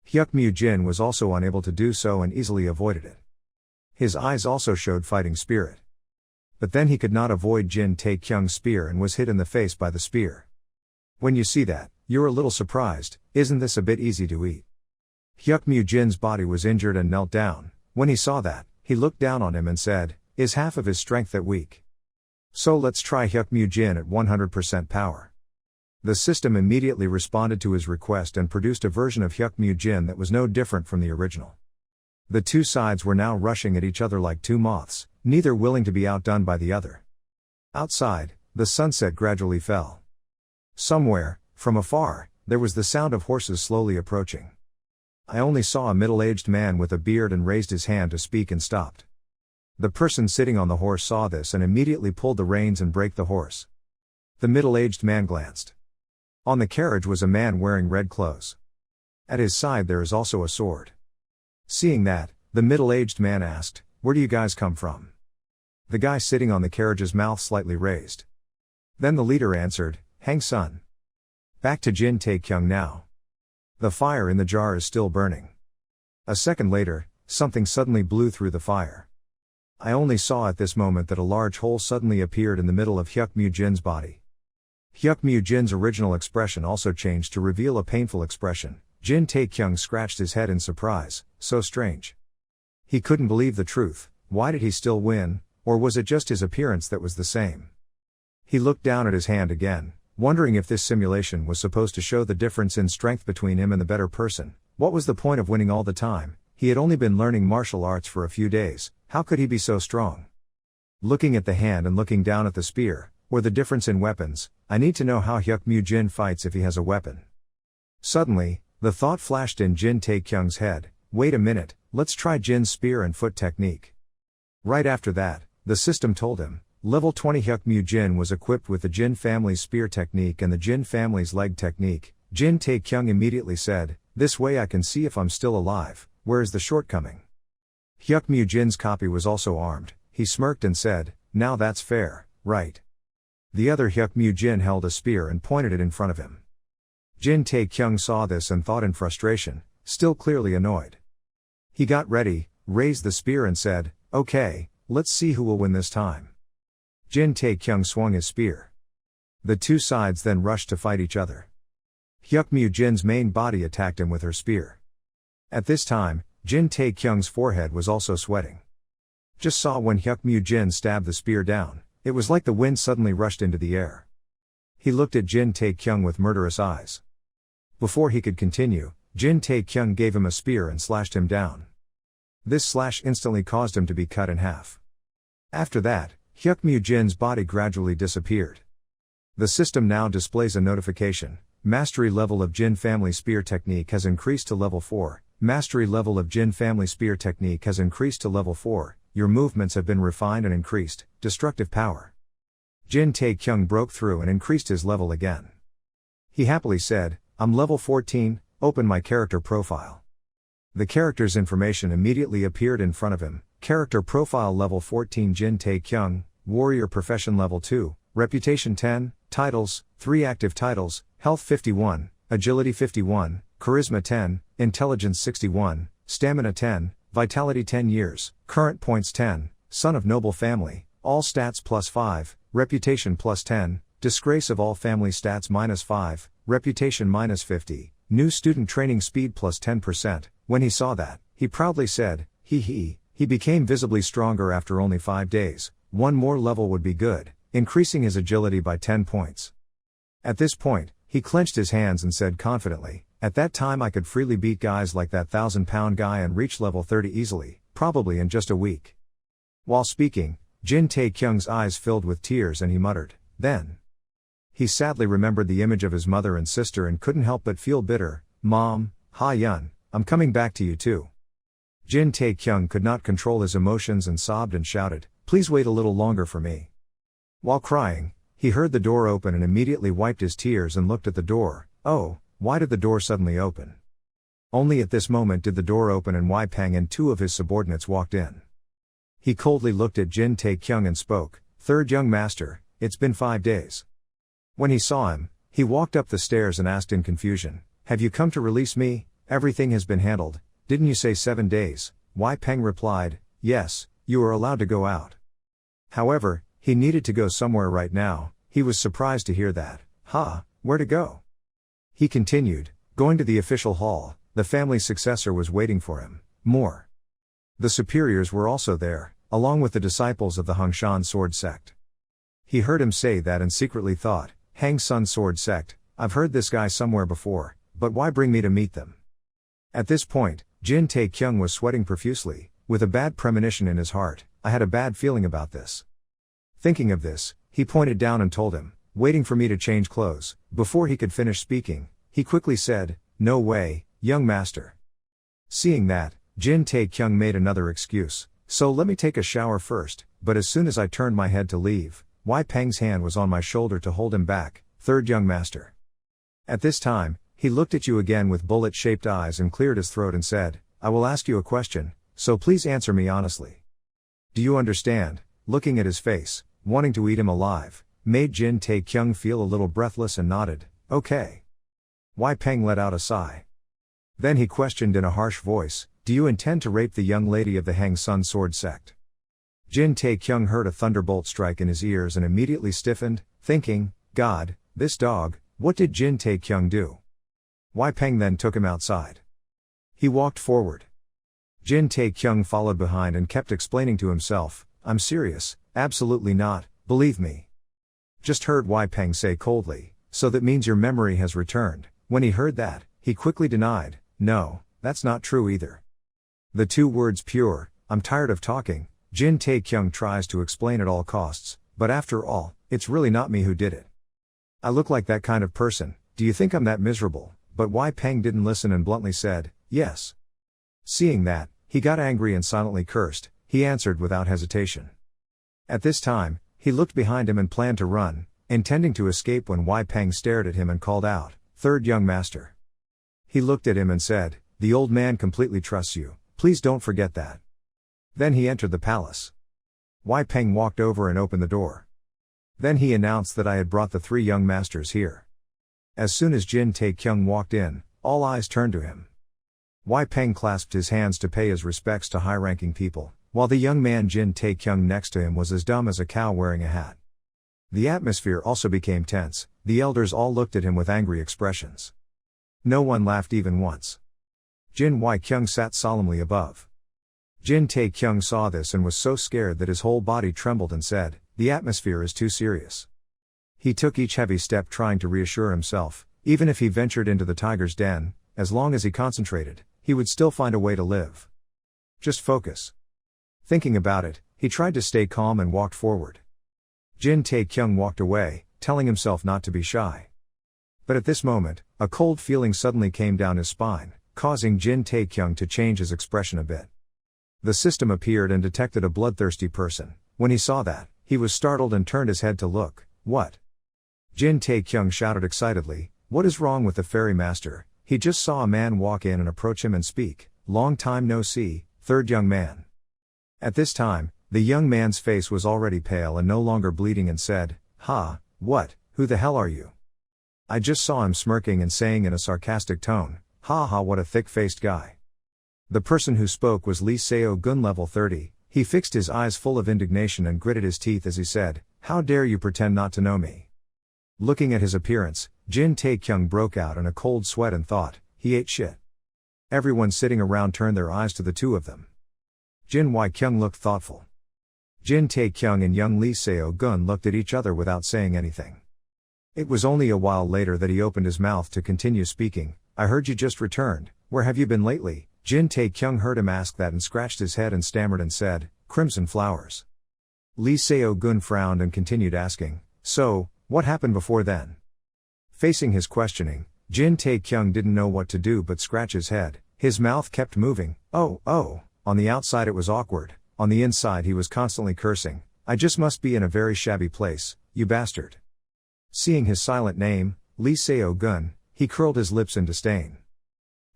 Hyuk Mu-jin was also unable to do so and easily avoided it. His eyes also showed fighting spirit. But then he could not avoid Jin Tae-kyung's spear and was hit in the face by the spear. When you see that, you're a little surprised, isn't this a bit easy to eat? Hyuk Mu-jin's body was injured and knelt down. When he saw that, he looked down on him and said, "Is half of his strength that weak? So let's try Hyuk Mu-jin at 100% power." The system immediately responded to his request and produced a version of Hyuk Mu-jin that was no different from the original. The two sides were now rushing at each other like two moths, neither willing to be outdone by the other. Outside, the sunset gradually fell. Somewhere, from afar, there was the sound of horses slowly approaching. I only saw a middle-aged man with a beard and raised his hand to speak and stopped. The person sitting on the horse saw this and immediately pulled the reins and braked the horse. The middle-aged man glanced. On the carriage was a man wearing red clothes. At his side there is also a sword. Seeing that, the middle-aged man asked, "Where do you guys come from?" The guy sitting on the carriage's mouth slightly raised. Then the leader answered, "Hang-sun." Back to Jin Tae-kyung now. The fire in the jar is still burning. A second later, something suddenly blew through the fire. I only saw at this moment that a large hole suddenly appeared in the middle of Hyuk Mu-jin's body. Hyuk Mu-jin's original expression also changed to reveal a painful expression. Jin Tae-kyung scratched his head in surprise, so strange. He couldn't believe the truth. Why did he still win, or was it just his appearance that was the same? He looked down at his hand again, wondering if this simulation was supposed to show the difference in strength between him and the better person. What was the point of winning all the time? He had only been learning martial arts for a few days, how could he be so strong? Looking at the hand and looking down at the spear, or the difference in weapons, I need to know how Hyuk Mu-jin fights if he has a weapon. Suddenly, the thought flashed in Jin Tae-kyung's head, wait a minute, let's try Jin's spear and foot technique. Right after that, the system told him, level 20 Hyuk Mu-jin was equipped with the Jin family's spear technique and the Jin family's leg technique. Jin Tae-kyung immediately said, this way I can see if I'm still alive, where is the shortcoming? Hyuk Mu-jin's copy was also armed, he smirked and said, now that's fair, right? The other Hyuk Mu-jin held a spear and pointed it in front of him. Jin Tae-kyung saw this and thought in frustration, still clearly annoyed. He got ready, raised the spear and said, okay, let's see who will win this time. Jin Tae-kyung swung his spear. The two sides then rushed to fight each other. Hyuk Mu-jin's main body attacked him with her spear. At this time, Jin Tae-kyung's forehead was also sweating. Just saw when Hyuk Mu-jin stabbed the spear down, it was like the wind suddenly rushed into the air. He looked at Jin Tae-kyung with murderous eyes. Before he could continue, Jin Tae-kyung gave him a spear and slashed him down. This slash instantly caused him to be cut in half. After that, Hyuk Mu-jin's body gradually disappeared. The system now displays a notification. Mastery level of Jin family spear technique has increased to level 4. Mastery level of Jin family spear technique has increased to level 4. Your movements have been refined and increased. Destructive power. Jin Tae-kyung broke through and increased his level again. He happily said, I'm level 14, open my character profile. The character's information immediately appeared in front of him. Character profile level 14 Jin Tae-kyung, warrior profession level 2, reputation 10, titles, 3 active titles, health 51, agility 51, charisma 10, intelligence 61, stamina 10, vitality 10 years, current points 10, son of noble family, all stats plus 5, reputation plus 10, disgrace of all family stats minus 5, reputation minus 50, new student training speed plus 10%. When he saw that, he proudly said, he became visibly stronger after only 5 days, one more level would be good, increasing his agility by 10 points. At this point, he clenched his hands and said confidently, at that time I could freely beat guys like that 1,000-pound guy and reach level 30 easily, probably in just a week. While speaking, Jin Tae-kyung's eyes filled with tears and he muttered, then. He sadly remembered the image of his mother and sister and couldn't help but feel bitter. Mom, Ha-yun, I'm coming back to you too. Jin Tae-kyung could not control his emotions and sobbed and shouted, "Please wait a little longer for me." While crying, he heard the door open and immediately wiped his tears and looked at the door. Oh, why did the door suddenly open? Only at this moment did the door open and Wei Peng and two of his subordinates walked in. He coldly looked at Jin Tae-kyung and spoke, "Third young master, it's been 5 days." When he saw him, he walked up the stairs and asked in confusion, "Have you come to release me? Everything has been handled. Didn't you say 7 days? Wei Peng replied, "Yes, you are allowed to go out." However, he needed to go somewhere right now. He was surprised to hear that. Where to go? He continued, "Going to the official hall, the family successor was waiting for him." More. The superiors were also there, along with the disciples of the Hongshan sword sect. He heard him say that and secretly thought, Hang Sun sword sect, I've heard this guy somewhere before, but why bring me to meet them? At this point, Jin Tae-kyung was sweating profusely, with a bad premonition in his heart. I had a bad feeling about this. Thinking of this, he pointed down and told him, waiting for me to change clothes. Before he could finish speaking, he quickly said, "No way, young master." Seeing that, Jin Tae-kyung made another excuse, "So let me take a shower first," but as soon as I turned my head to leave, Wei Peng's hand was on my shoulder to hold him back. "Third young master." At this time, he looked at you again with bullet-shaped eyes and cleared his throat and said, "I will ask you a question, so please answer me honestly. Do you understand?" Looking at his face, wanting to eat him alive, made Jin Tae-kyung feel a little breathless and nodded, "Okay." Wei Peng let out a sigh. Then he questioned in a harsh voice, "Do you intend to rape the young lady of the Hang Sun sword sect?" Jin Tae-kyung heard a thunderbolt strike in his ears and immediately stiffened, thinking, God, this dog, what did Jin Tae-kyung do? Wei Peng then took him outside. He walked forward. Jin Tae-kyung followed behind and kept explaining to himself, "I'm serious, absolutely not, believe me." Just heard Wei Peng say coldly, "So that means your memory has returned." When he heard that, he quickly denied, "No, that's not true either." The two words pure, "I'm tired of talking," Jin Tae-kyung tries to explain at all costs, but after all, it's really not me who did it. I look like that kind of person, do you think I'm that miserable? But Wei Peng didn't listen and bluntly said, "Yes." Seeing that, he got angry and silently cursed. He answered without hesitation. At this time, he looked behind him and planned to run, intending to escape when Wei Peng stared at him and called out, "Third young master." He looked at him and said, "The old man completely trusts you, please don't forget that." Then he entered the palace. Wei Peng walked over and opened the door. Then he announced that I had brought the 3 young masters here. As soon as Jin Tae-kyung walked in, all eyes turned to him. Wei Peng clasped his hands to pay his respects to high-ranking people, while the young man Jin Tae-kyung next to him was as dumb as a cow wearing a hat. The atmosphere also became tense. The elders all looked at him with angry expressions. No one laughed even once. Jin Wai-kyung sat solemnly above. Jin Tae-kyung saw this and was so scared that his whole body trembled and said, "The atmosphere is too serious." He took each heavy step trying to reassure himself, even if he ventured into the tiger's den, as long as he concentrated, he would still find a way to live. Just focus. Thinking about it, he tried to stay calm and walked forward. Jin Tae-kyung walked away, telling himself not to be shy. But at this moment, a cold feeling suddenly came down his spine, causing Jin Tae-kyung to change his expression a bit. The system appeared and detected a bloodthirsty person. When he saw that, he was startled and turned his head to look. What? Jin Tae-kyung shouted excitedly, "What is wrong with the fairy master?" He just saw a man walk in and approach him and speak, "Long time no see, third young man." At this time, the young man's face was already pale and no longer bleeding and said, What, who the hell are you?" I just saw him smirking and saying in a sarcastic tone, What a thick-faced guy." The person who spoke was Lee Seo-gun level 30, he fixed his eyes full of indignation and gritted his teeth as he said, "How dare you pretend not to know me?" Looking at his appearance, Jin Tae-kyung broke out in a cold sweat and thought, he ate shit. Everyone sitting around turned their eyes to the two of them. Jin Wai-kyung looked thoughtful. Jin Tae-kyung and young Lee Seo-gun looked at each other without saying anything. It was only a while later that he opened his mouth to continue speaking. "I heard you just returned, where have you been lately?" Jin Tae-kyung heard him ask that and scratched his head and stammered and said, "Crimson flowers." Lee Seo-gun frowned and continued asking, "So, what happened before then?" Facing his questioning, Jin Tae-kyung didn't know what to do but scratch his head. His mouth kept moving. Oh, On the outside it was awkward, on the inside he was constantly cursing, "I just must be in a very shabby place, you bastard." Seeing his silent name, Lee Seo-gun, he curled his lips in disdain.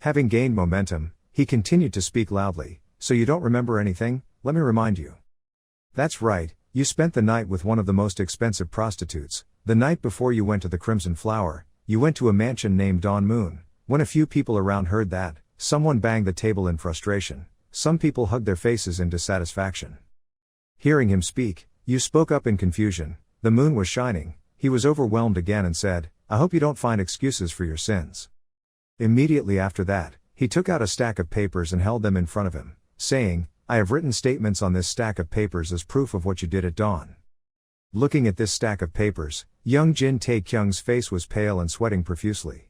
Having gained momentum, he continued to speak loudly, "So you don't remember anything? Let me remind you. That's right, you spent the night with one of the most expensive prostitutes. The night before you went to the Crimson Flower, you went to a mansion named Dawn Moon. When a few people around heard that, someone banged the table in frustration. Some people hugged their faces in dissatisfaction. Hearing him speak, you spoke up in confusion. The moon was shining." He was overwhelmed again and said, "I hope you don't find excuses for your sins." Immediately after that, he took out a stack of papers and held them in front of him, saying, "I have written statements on this stack of papers as proof of what you did at dawn." Looking at this stack of papers, young Jin Tae-kyung's face was pale and sweating profusely.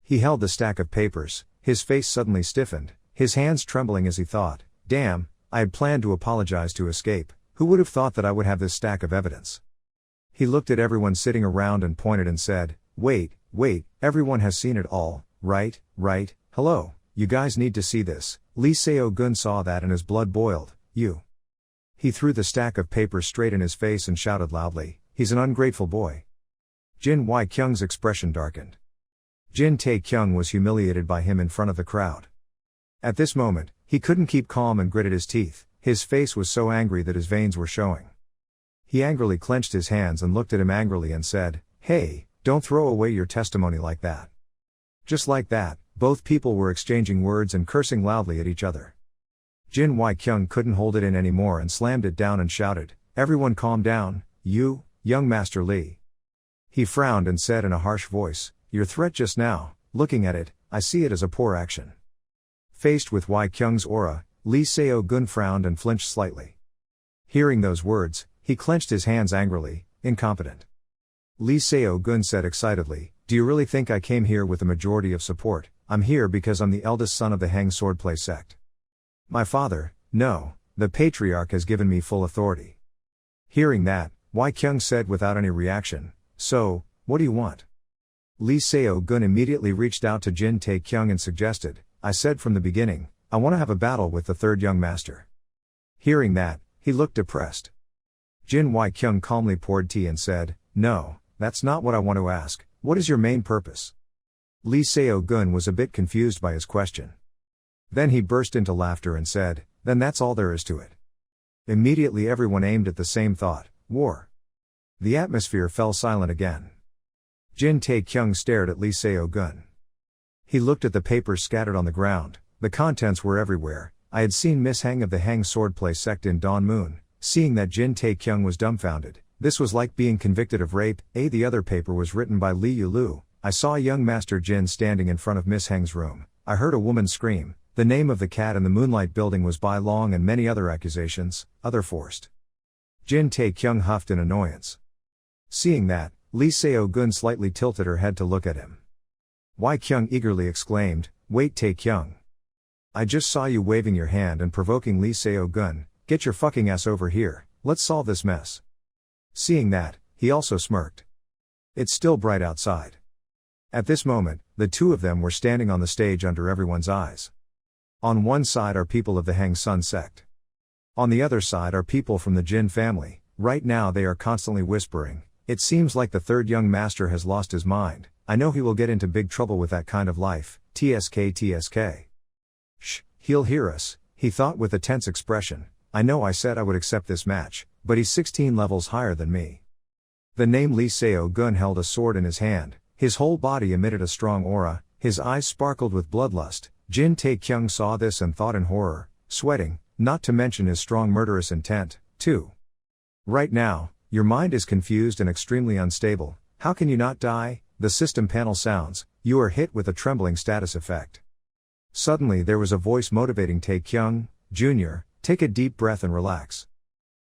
He held the stack of papers, his face suddenly stiffened, his hands trembling as he thought, "Damn, I had planned to apologize to escape. Who would have thought that I would have this stack of evidence?" He looked at everyone sitting around and pointed and said, wait, everyone has seen it all, right, hello, you guys need to see this." Lee Seo-gun saw that and his blood boiled. "You." He threw the stack of papers straight in his face and shouted loudly, "He's an ungrateful boy." Jin Wai-kyung's expression darkened. Jin Tae-kyung was humiliated by him in front of the crowd. At this moment, he couldn't keep calm and gritted his teeth, his face was so angry that his veins were showing. He angrily clenched his hands and looked at him angrily and said, "Hey, don't throw away your testimony like that." Just like that, both people were exchanging words and cursing loudly at each other. Jin Wai-kyung couldn't hold it in anymore and slammed it down and shouted, "Everyone calm down, you, young Master Lee." He frowned and said in a harsh voice, "Your threat just now, looking at it, I see it as a poor action." Faced with Wai-kyung's aura, Lee Seo-gun frowned and flinched slightly. Hearing those words, he clenched his hands angrily, "Incompetent." Lee Seo-gun said excitedly, "Do you really think I came here with a majority of support? I'm here because I'm the eldest son of the Hang Swordplay sect. My father, no, the patriarch has given me full authority." Hearing that, Wai-kyung said without any reaction, "So, what do you want?" Lee Seo-gun immediately reached out to Jin Tae-kyung and suggested, "I said from the beginning, I want to have a battle with the third young master." Hearing that, he looked depressed. Jin Wai-kyung calmly poured tea and said, "No, that's not what I want to ask. What is your main purpose?" Lee Seo-gun was a bit confused by his question. Then he burst into laughter and said, "Then that's all there is to it." Immediately everyone aimed at the same thought, war. The atmosphere fell silent again. Jin Tae-kyung stared at Lee Seo-gun. He looked at the papers scattered on the ground, the contents were everywhere. I had seen Miss Hang of the Hang Swordplay sect in Dawn Moon. Seeing that Jin Tae-kyung was dumbfounded, this was like being convicted of rape. The other paper was written by Lee Yulu. I saw young Master Jin standing in front of Miss Hang's room. I heard a woman scream. The name of the cat in the Moonlight Building was Bai Long and many other accusations, other forced. Jin Tae-kyung huffed in annoyance. Seeing that, Lee Seo-gun slightly tilted her head to look at him. Wai-kyung eagerly exclaimed, "Wait Tae-kyung. I just saw you waving your hand and provoking Lee Seo-gun. Get your fucking ass over here, let's solve this mess." Seeing that, he also smirked. It's still bright outside. At this moment, the two of them were standing on the stage under everyone's eyes. On one side are people of the Hang Sun sect. On the other side are people from the Jin family. Right now they are constantly whispering, "It seems like the third young master has lost his mind. I know he will get into big trouble with that kind of life, TSK. Shh, he'll hear us," he thought with a tense expression. "I know I said I would accept this match, but he's 16 levels higher than me." The name Lee Seo-gun held a sword in his hand, his whole body emitted a strong aura, his eyes sparkled with bloodlust. Jin Tae-kyung saw this and thought in horror, sweating, not to mention his strong murderous intent, too. "Right now, your mind is confused and extremely unstable. How can you not die?" The system panel sounds, "You are hit with a trembling status effect." Suddenly there was a voice motivating Tae-kyung, "Junior, take a deep breath and relax."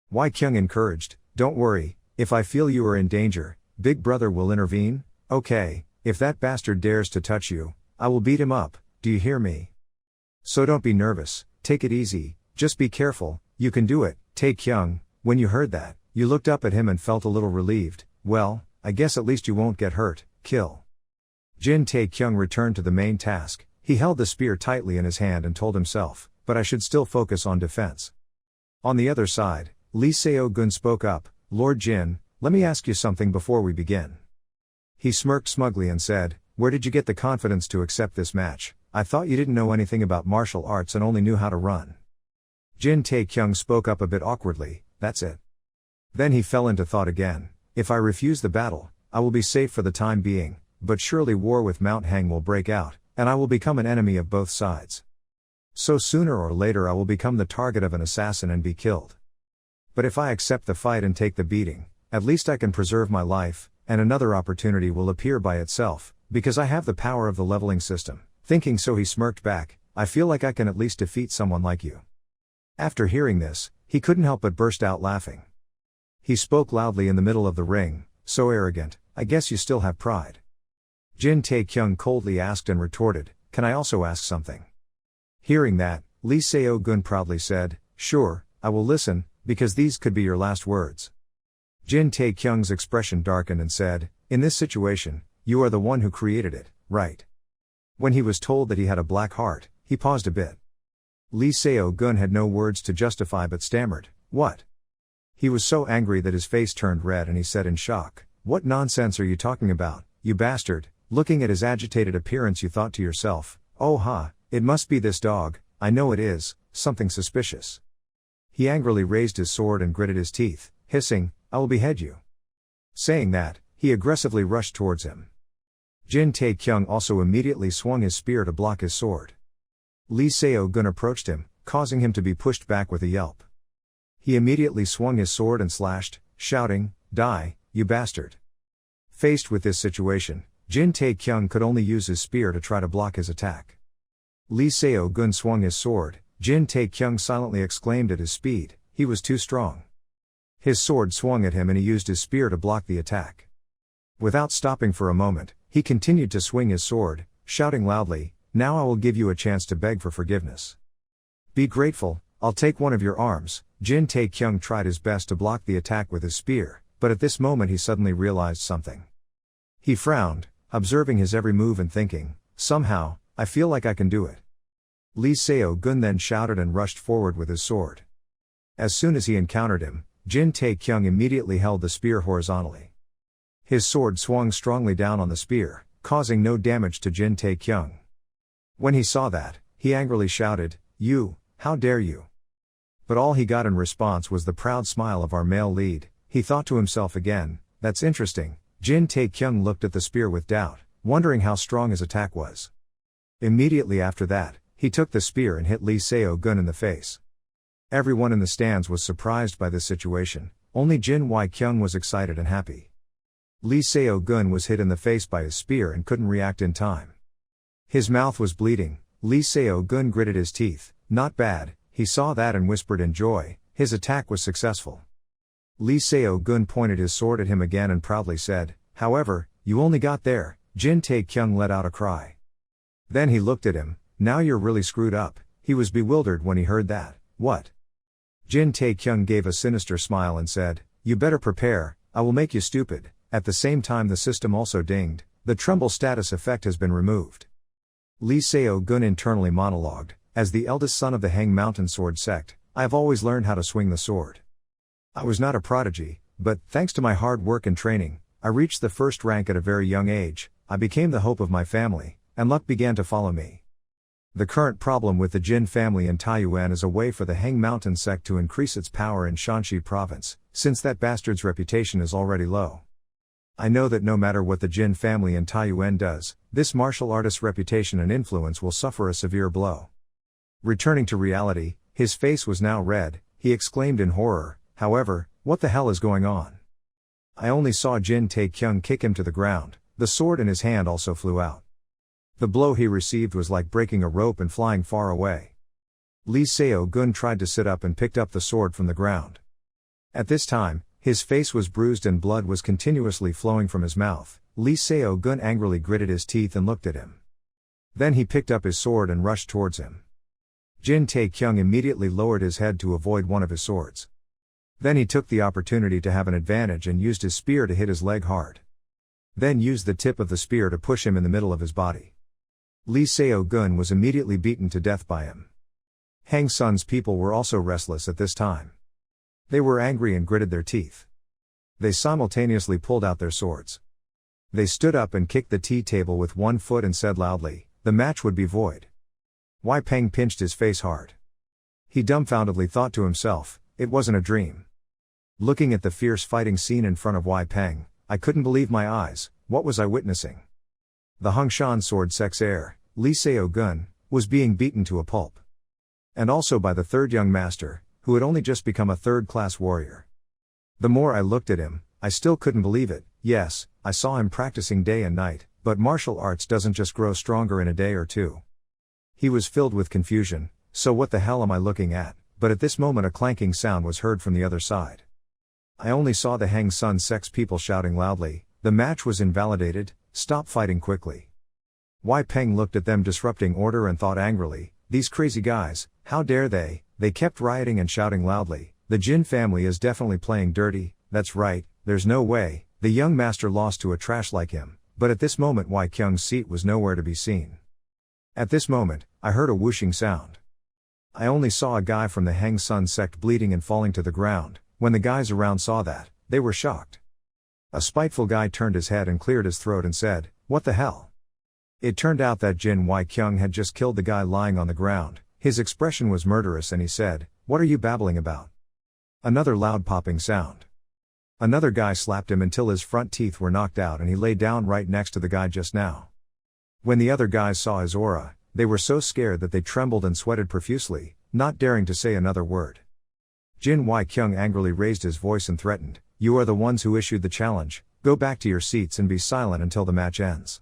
Wai-kyung encouraged, "Don't worry, if I feel you are in danger, Big Brother will intervene. Okay, if that bastard dares to touch you, I will beat him up, do you hear me? So don't be nervous, take it easy, just be careful, you can do it." Tae-kyung, when you heard that, you looked up at him and felt a little relieved. "Well, I guess at least you won't get hurt, kill." Jin Tae-kyung returned to the main task. He held the spear tightly in his hand and told himself, but I should still focus on defense. On the other side, Lee Seo-gun spoke up, Lord Jin, let me ask you something before we begin. He smirked smugly and said, where did you get the confidence to accept this match? I thought you didn't know anything about martial arts and only knew how to run. Jin Tae-kyung spoke up a bit awkwardly, that's it. Then he fell into thought again. If I refuse the battle, I will be safe for the time being, but surely war with Mount Hang will break out, and I will become an enemy of both sides. So sooner or later I will become the target of an assassin and be killed. But if I accept the fight and take the beating, at least I can preserve my life, and another opportunity will appear by itself, because I have the power of the leveling system. Thinking so he smirked back, I feel like I can at least defeat someone like you. After hearing this, he couldn't help but burst out laughing. He spoke loudly in the middle of the ring, so arrogant, I guess you still have pride. Jin Tae-kyung coldly asked and retorted, can I also ask something? Hearing that, Lee Seo-gun proudly said, sure, I will listen, because these could be your last words. Jin Tae-kyung's expression darkened and said, in this situation, you are the one who created it, right? When he was told that he had a black heart, he paused a bit. Lee Seo-gun had no words to justify but stammered, what? He was so angry that his face turned red and he said in shock, what nonsense are you talking about, you bastard? Looking at his agitated appearance you thought to yourself, oh ha, it must be this dog, I know it is, something suspicious. He angrily raised his sword and gritted his teeth, hissing, I will behead you. Saying that, he aggressively rushed towards him. Jin Tae-kyung also immediately swung his spear to block his sword. Lee Seo-gun approached him, causing him to be pushed back with a yelp. He immediately swung his sword and slashed, shouting, die, you bastard. Faced with this situation, Jin Tae-kyung could only use his spear to try to block his attack. Lee Seo-gun swung his sword, Jin Tae-kyung silently exclaimed at his speed, he was too strong. His sword swung at him and he used his spear to block the attack. Without stopping for a moment, he continued to swing his sword, shouting loudly, now I will give you a chance to beg for forgiveness. Be grateful, I'll take one of your arms. Jin Tae-kyung tried his best to block the attack with his spear, but at this moment he suddenly realized something. He frowned, observing his every move and thinking, somehow, I feel like I can do it. Lee Seo-gun then shouted and rushed forward with his sword. As soon as he encountered him, Jin Tae-kyung immediately held the spear horizontally. His sword swung strongly down on the spear, causing no damage to Jin Tae-kyung. When he saw that, he angrily shouted, you, how dare you? But all he got in response was the proud smile of our male lead. He thought to himself again, that's interesting. Jin Tae-kyung looked at the spear with doubt, wondering how strong his attack was. Immediately after that, he took the spear and hit Lee Seo-gun in the face. Everyone in the stands was surprised by this situation, only Jin Wai-kyung was excited and happy. Lee Seo-gun was hit in the face by his spear and couldn't react in time. His mouth was bleeding. Lee Seo-gun gritted his teeth, not bad, he saw that and whispered in joy, his attack was successful. Lee Seo-gun pointed his sword at him again and proudly said, however, you only got there. Jin Tae-kyung let out a cry. Then he looked at him, now you're really screwed up. He was bewildered when he heard that, what? Jin Tae-kyung gave a sinister smile and said, you better prepare, I will make you stupid. At the same time the system also dinged, the tremble status effect has been removed. Lee Seo-gun internally monologued, as the eldest son of the Hang Mountain Sword sect, I have always learned how to swing the sword. I was not a prodigy, but, thanks to my hard work and training, I reached the first rank at a very young age, I became the hope of my family, and luck began to follow me. The current problem with the Jin family in Taiyuan is a way for the Hang Mountain sect to increase its power in Shanxi province, since that bastard's reputation is already low. I know that no matter what the Jin family in Taiyuan does, this martial artist's reputation and influence will suffer a severe blow. Returning to reality, his face was now red, he exclaimed in horror, however, what the hell is going on? I only saw Jin Tae-kyung kick him to the ground, the sword in his hand also flew out. The blow he received was like breaking a rope and flying far away. Lee Seo-gun tried to sit up and picked up the sword from the ground. At this time, his face was bruised and blood was continuously flowing from his mouth. Lee Seo-gun angrily gritted his teeth and looked at him. Then he picked up his sword and rushed towards him. Jin Tae-kyung immediately lowered his head to avoid one of his swords. Then he took the opportunity to have an advantage and used his spear to hit his leg hard. Then used the tip of the spear to push him in the middle of his body. Lee Seo-gun was immediately beaten to death by him. Hang Sun's people were also restless at this time. They were angry and gritted their teeth. They simultaneously pulled out their swords. They stood up and kicked the tea table with one foot and said loudly, "The match would be void." Wei Peng pinched his face hard. He dumbfoundedly thought to himself, it wasn't a dream. Looking at the fierce fighting scene in front of Wei Peng, I couldn't believe my eyes. What was I witnessing? The Hongshan sword sex heir, Li Seo Gun, was being beaten to a pulp. And also by the third young master, who had only just become a third-class warrior. The more I looked at him, I still couldn't believe it. Yes, I saw him practicing day and night, but martial arts doesn't just grow stronger in a day or two. He was filled with confusion. So what the hell am I looking at? But at this moment a clanking sound was heard from the other side. I only saw the Hang Sun sex people shouting loudly, "The match was invalidated, stop fighting quickly." Wei Peng looked at them disrupting order and thought angrily, these crazy guys, how dare they? They kept rioting and shouting loudly, "The Jin family is definitely playing dirty, that's right, there's no way, the young master lost to a trash like him." But at this moment Wei Kyung's seat was nowhere to be seen. At this moment, I heard a whooshing sound. I only saw a guy from the Hang Sun sect bleeding and falling to the ground. When the guys around saw that, they were shocked. A spiteful guy turned his head and cleared his throat and said, "What the hell?" It turned out that Jin Wei Kyung had just killed the guy lying on the ground. His expression was murderous and he said, "What are you babbling about?" Another loud popping sound. Another guy slapped him until his front teeth were knocked out and he lay down right next to the guy just now. When the other guys saw his aura, they were so scared that they trembled and sweated profusely, not daring to say another word. Jin Wei Kyung angrily raised his voice and threatened, "You are the ones who issued the challenge, go back to your seats and be silent until the match ends."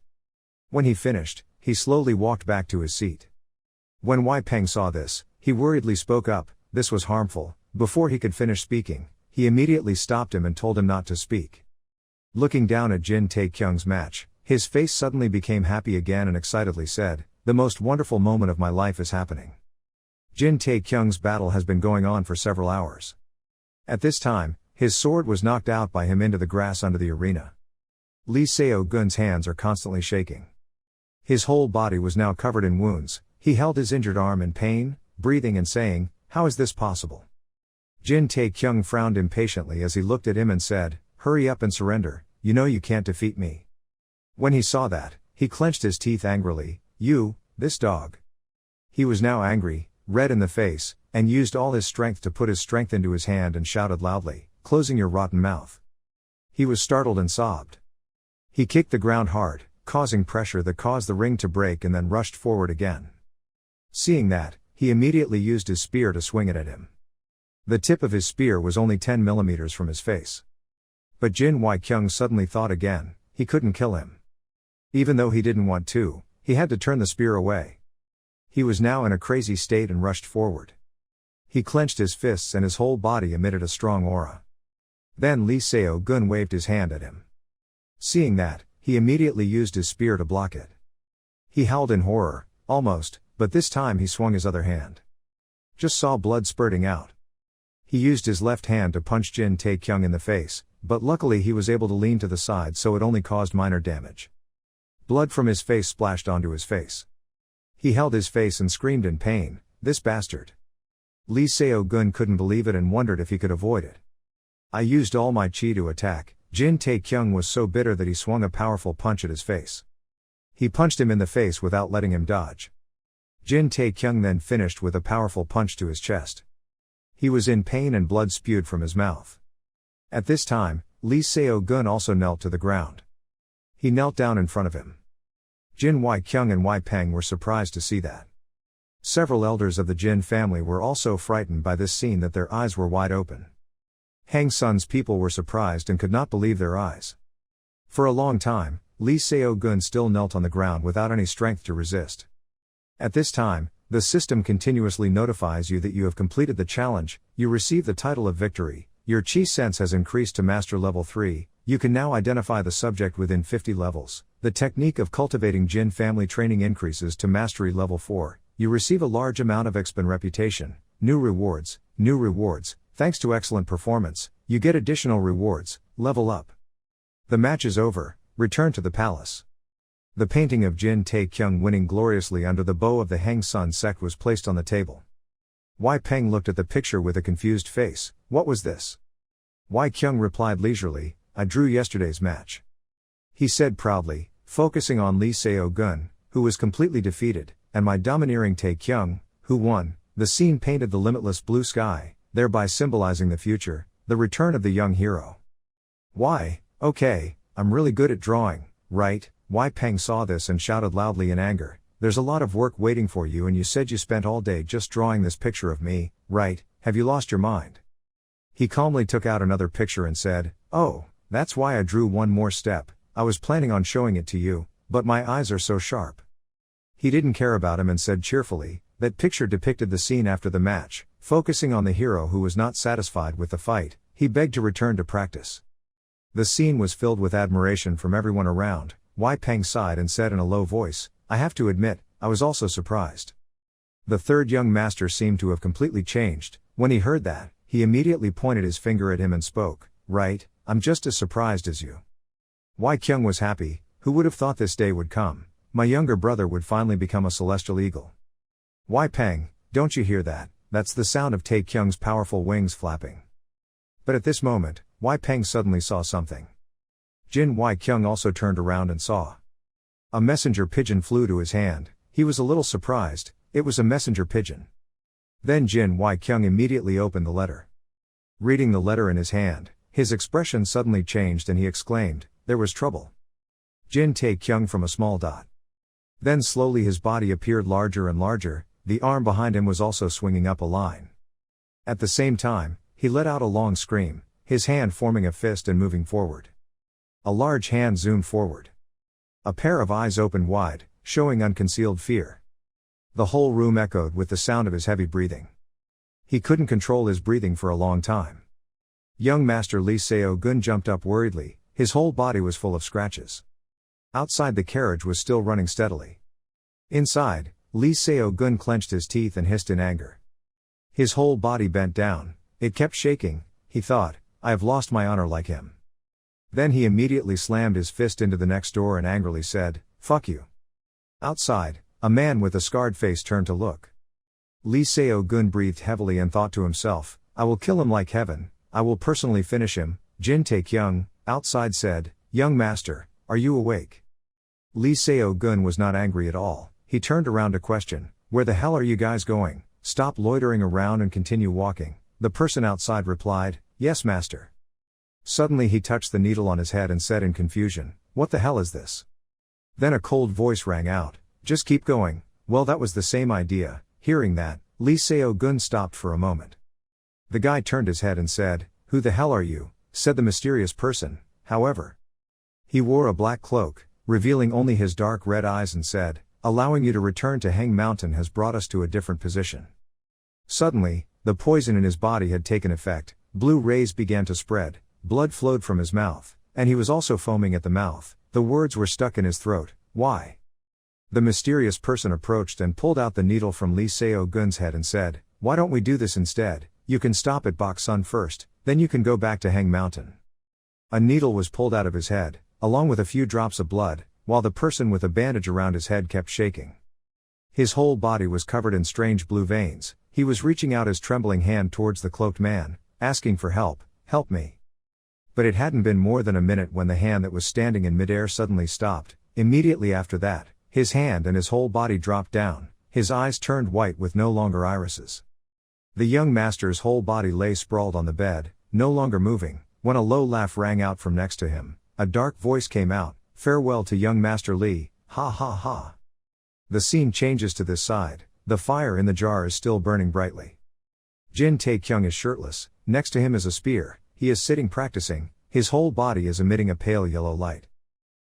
When he finished, he slowly walked back to his seat. When Wei Peng saw this, he worriedly spoke up, this was harmful. Before he could finish speaking, he immediately stopped him and told him not to speak. Looking down at Jin Tae-kyung's match, his face suddenly became happy again and excitedly said, "The most wonderful moment of my life is happening." Jin Tae-kyung's battle has been going on for several hours. At this time, his sword was knocked out by him into the grass under the arena. Li Seo Gun's hands are constantly shaking. His whole body was now covered in wounds. He held his injured arm in pain, breathing and saying, "How is this possible?" Jin Tae-kyung frowned impatiently as he looked at him and said, "Hurry up and surrender, you know you can't defeat me." When he saw that, he clenched his teeth angrily, "You, this dog." He was now angry, red in the face, and used all his strength to put his strength into his hand and shouted loudly, "Closing your rotten mouth." He was startled and sobbed. He kicked the ground hard, causing pressure that caused the ring to break and then rushed forward again. Seeing that, he immediately used his spear to swing it at him. The tip of his spear was only 10 millimeters from his face. But Jin Wei Kyung suddenly thought again, he couldn't kill him. Even though he didn't want to, he had to turn the spear away. He was now in a crazy state and rushed forward. He clenched his fists and his whole body emitted a strong aura. Then Li Seo Gun waved his hand at him. Seeing that, he immediately used his spear to block it. He howled in horror, almost, but this time he swung his other hand. Just saw blood spurting out. He used his left hand to punch Jin Tae-kyung in the face, but luckily he was able to lean to the side so it only caused minor damage. Blood from his face splashed onto his face. He held his face and screamed in pain, "This bastard." Li Seo Gun couldn't believe it and wondered if he could avoid it. I used all my chi to attack. Jin Tae-kyung was so bitter that he swung a powerful punch at his face. He punched him in the face without letting him dodge. Jin Tae-kyung then finished with a powerful punch to his chest. He was in pain and blood spewed from his mouth. At this time, Li Seo Gun also knelt to the ground. He knelt down in front of him. Jin Wei Kyung and Wei Peng were surprised to see that. Several elders of the Jin family were also frightened by this scene that their eyes were wide open. Hang Sun's people were surprised and could not believe their eyes. For a long time, Li Seo Gun still knelt on the ground without any strength to resist. At this time, the system continuously notifies you that you have completed the challenge, you receive the title of victory, your chi sense has increased to master level 3, you can now identify the subject within 50 levels, the technique of cultivating Jin family training increases to mastery level 4, you receive a large amount of XP and reputation, new rewards, thanks to excellent performance, you get additional rewards, level up. The match is over, return to the palace. The painting of Jin Tae-kyung winning gloriously under the bow of the Hang Sun sect was placed on the table. Wei Peng looked at the picture with a confused face. What was this? Wei Kyung replied leisurely, I drew yesterday's match. He said proudly, focusing on Lee Seo-gun, who was completely defeated, and my domineering Tae Kyung, who won. The scene painted the limitless blue sky, thereby symbolizing the future, the return of the young hero. Why, okay, I'm really good at drawing, right? Wei Peng saw this and shouted loudly in anger. There's a lot of work waiting for you and you said you spent all day just drawing this picture of me, right? Have you lost your mind? He calmly took out another picture and said, oh, that's why I drew one more step. I was planning on showing it to you, but my eyes are so sharp. He didn't care about him and said cheerfully, that picture depicted the scene after the match, focusing on the hero who was not satisfied with the fight. He begged to return to practice. The scene was filled with admiration from everyone around. Wei Peng sighed and said in a low voice, I have to admit, I was also surprised. The third young master seemed to have completely changed. When he heard that, he immediately pointed his finger at him and spoke, right, I'm just as surprised as you. Wei Kyung was happy. Who would have thought this day would come? My younger brother would finally become a celestial eagle. Wei Peng, don't you hear that? That's the sound of Tae Kyung's powerful wings flapping. But at this moment, Wei Peng suddenly saw something. Jin Wei Kyung also turned around and saw. A messenger pigeon flew to his hand. He was a little surprised. It was a messenger pigeon. Then Jin Wei Kyung immediately opened the letter. Reading the letter in his hand, his expression suddenly changed and he exclaimed, there was trouble. Jin Tae Kyung from a small dot. Then slowly his body appeared larger and larger, the arm behind him was also swinging up a line. At the same time, he let out a long scream, his hand forming a fist and moving forward. A large hand zoomed forward. A pair of eyes opened wide, showing unconcealed fear. The whole room echoed with the sound of his heavy breathing. He couldn't control his breathing for a long time. Young Master Lee Seo-gun jumped up worriedly, his whole body was full of scratches. Outside the carriage was still running steadily. Inside, Lee Seo-gun clenched his teeth and hissed in anger. His whole body bent down, it kept shaking. He thought, I have lost my honor like him. Then he immediately slammed his fist into the next door and angrily said, fuck you. Outside, a man with a scarred face turned to look. Lee Seo-gun breathed heavily and thought to himself, I will kill him like heaven, I will personally finish him. Jin Tae Kyung, outside said, young master, are you awake? Lee Seo-gun was not angry at all. He turned around to question, where the hell are you guys going? Stop loitering around and continue walking. The person outside replied, yes master. Suddenly he touched the needle on his head and said in confusion, what the hell is this? Then a cold voice rang out, just keep going. Well, that was the same idea. Hearing that, Lee Seo-gun stopped for a moment. The guy turned his head and said, who the hell are you? Said the mysterious person. However, he wore a black cloak, revealing only his dark red eyes, and said, allowing you to return to Hang Mountain has brought us to a different position. Suddenly, the poison in his body had taken effect, blue rays began to spread, blood flowed from his mouth, and he was also foaming at the mouth. The words were stuck in his throat. Why? The mysterious person approached and pulled out the needle from Lee Seo-gun's head and said, why don't we do this instead? You can stop at Bok Sun first, then you can go back to Hang Mountain. A needle was pulled out of his head, along with a few drops of blood, while the person with a bandage around his head kept shaking. His whole body was covered in strange blue veins. He was reaching out his trembling hand towards the cloaked man, asking for help, help me. But it hadn't been more than a minute when the hand that was standing in midair suddenly stopped. Immediately after that, his hand and his whole body dropped down, his eyes turned white with no longer irises. The young master's whole body lay sprawled on the bed, no longer moving, when a low laugh rang out from next to him. A dark voice came out, farewell to young Master Lee, ha ha ha. The scene changes to this side, the fire in the jar is still burning brightly. Jin Tae Kyung is shirtless, next to him is a spear, he is sitting practicing, his whole body is emitting a pale yellow light.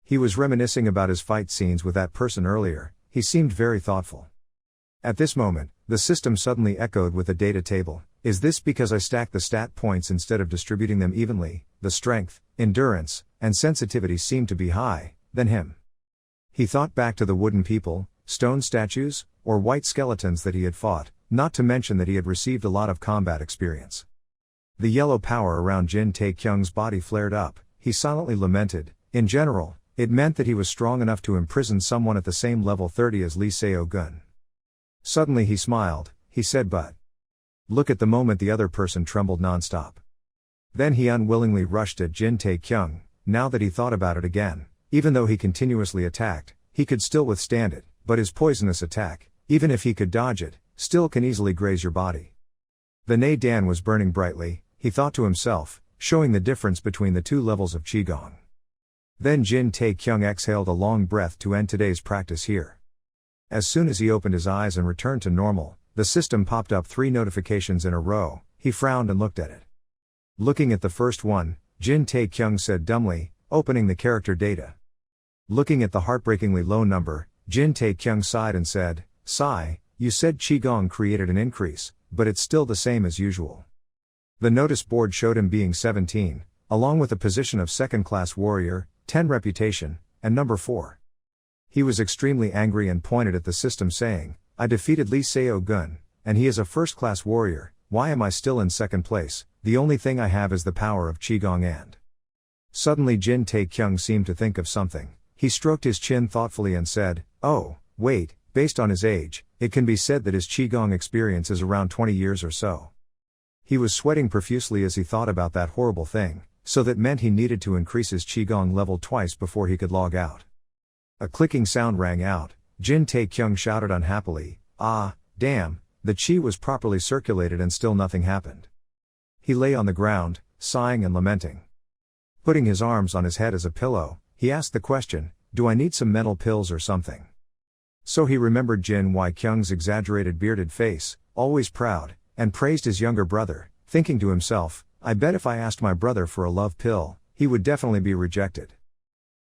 He was reminiscing about his fight scenes with that person earlier, he seemed very thoughtful. At this moment, the system suddenly echoed with a data table. Is this because I stacked the stat points instead of distributing them evenly? The strength, endurance, and sensitivity seemed to be high, than him. He thought back to the wooden people, stone statues, or white skeletons that he had fought, not to mention that he had received a lot of combat experience. The yellow power around Jin Tae Kyung's body flared up, he silently lamented. In general, it meant that he was strong enough to imprison someone at the same level 30 as Lee Seo-gun. Suddenly he smiled, he said, but Look at the moment the other person trembled nonstop. Then he unwillingly rushed at Jin Tae-kyung. Now that he thought about it again, even though he continuously attacked, he could still withstand it, but his poisonous attack, even if he could dodge it, still can easily graze your body. The Nae-dan was burning brightly, he thought to himself, showing the difference between the two levels of Qigong. Then Jin Tae-kyung exhaled a long breath to end today's practice here. As soon as he opened his eyes and returned to normal, the system popped up 3 notifications in a row. He frowned and looked at it. Looking at the first one, Jin Tae-kyung said dumbly, opening the character data. Looking at the heartbreakingly low number, Jin Tae-kyung sighed and said, "Sigh, you said Qigong created an increase, but it's still the same as usual." The notice board showed him being 17, along with a position of second-class warrior, 10 reputation, and number 4. He was extremely angry and pointed at the system saying, "I defeated Lee Seo-gun, and he is a first-class warrior. Why am I still in second place? The only thing I have is the power of Qigong and..." Suddenly Jin Tae-kyung seemed to think of something. He stroked his chin thoughtfully and said, "Oh, wait, based on his age, it can be said that his Qigong experience is around 20 years or so." He was sweating profusely as he thought about that horrible thing, so that meant he needed to increase his Qigong level twice before he could log out. A clicking sound rang out. Jin Tae-kyung shouted unhappily, "Ah, damn, the Qi was properly circulated and still nothing happened." He lay on the ground, sighing and lamenting. Putting his arms on his head as a pillow, he asked the question, "Do I need some mental pills or something?" So he remembered Jin Wai-kyung's exaggerated bearded face, always proud, and praised his younger brother, thinking to himself, "I bet if I asked my brother for a love pill, he would definitely be rejected."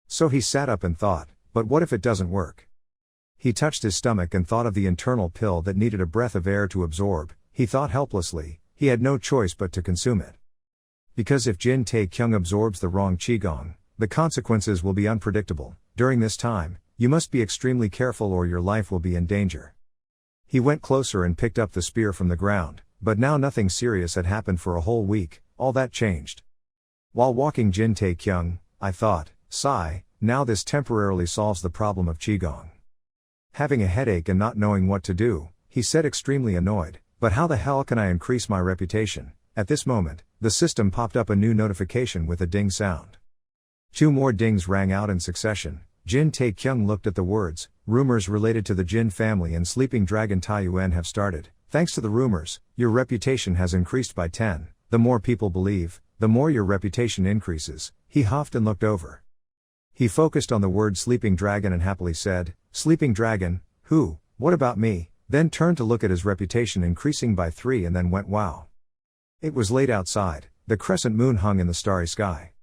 So he sat up and thought, but what if it doesn't work? He touched his stomach and thought of the internal pill that needed a breath of air to absorb. He thought helplessly, he had no choice but to consume it. Because if Jin Tae-kyung absorbs the wrong Qigong, the consequences will be unpredictable. During this time, you must be extremely careful or your life will be in danger. He went closer and picked up the spear from the ground, but now nothing serious had happened for a whole week. All that changed. While walking Jin Tae-kyung, I thought, sigh, now this temporarily solves the problem of Qigong. Having a headache and not knowing what to do, he said extremely annoyed, but how the hell can I increase my reputation? At this moment, the system popped up a new notification with a ding sound. 2 more dings rang out in succession. Jin Tae-kyung looked at the words, "Rumors related to the Jin family and sleeping dragon Taiyuan have started. Thanks to the rumors, your reputation has increased by 10. The more people believe, the more your reputation increases." He huffed and looked over. He focused on the word sleeping dragon and happily said, "Sleeping dragon, who, what about me?" Then turned to look at his reputation increasing by 3 and then went wow. It was late outside, the crescent moon hung in the starry sky.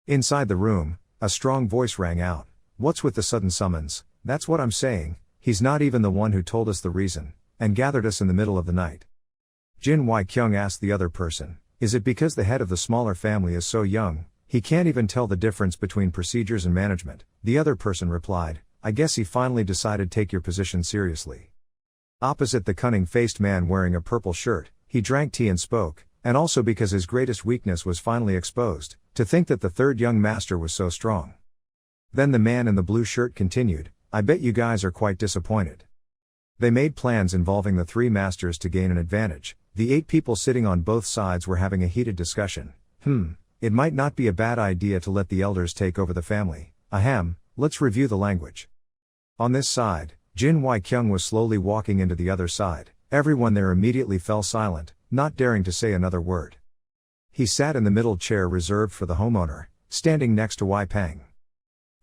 Inside the room, a strong voice rang out, "What's with the sudden summons?" "That's what I'm saying, he's not even the one who told us the reason, and gathered us in the middle of the night." Jin Wai-kyung asked the other person, "Is it because the head of the smaller family is so young, he can't even tell the difference between procedures and management?" The other person replied, "I guess he finally decided to take your position seriously." Opposite the cunning-faced man wearing a purple shirt, he drank tea and spoke, and also because his greatest weakness was finally exposed, to think that the third young master was so strong. Then the man in the blue shirt continued, "I bet you guys are quite disappointed." They made plans involving the 3 masters to gain an advantage. The 8 people sitting on both sides were having a heated discussion. It might not be a bad idea to let the elders take over the family. Ahem, let's review the language. On this side, Jin Wai-kyung was slowly walking into the other side. Everyone there immediately fell silent, not daring to say another word. He sat in the middle chair reserved for the homeowner, standing next to Wai Peng.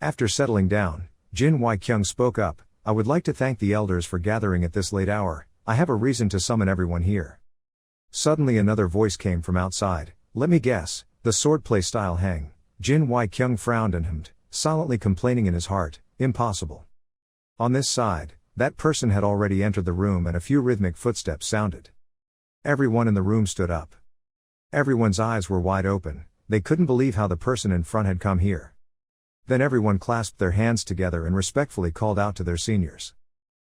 After settling down, Jin Wai-kyung spoke up, "I would like to thank the elders for gathering at this late hour. I have a reason to summon everyone here." Suddenly another voice came from outside, "Let me guess, the swordplay style hang." Jin Wai-kyung frowned and hummed, silently complaining in his heart, "Impossible." On this side, that person had already entered the room and a few rhythmic footsteps sounded. Everyone in the room stood up. Everyone's eyes were wide open, they couldn't believe how the person in front had come here. Then everyone clasped their hands together and respectfully called out to their seniors.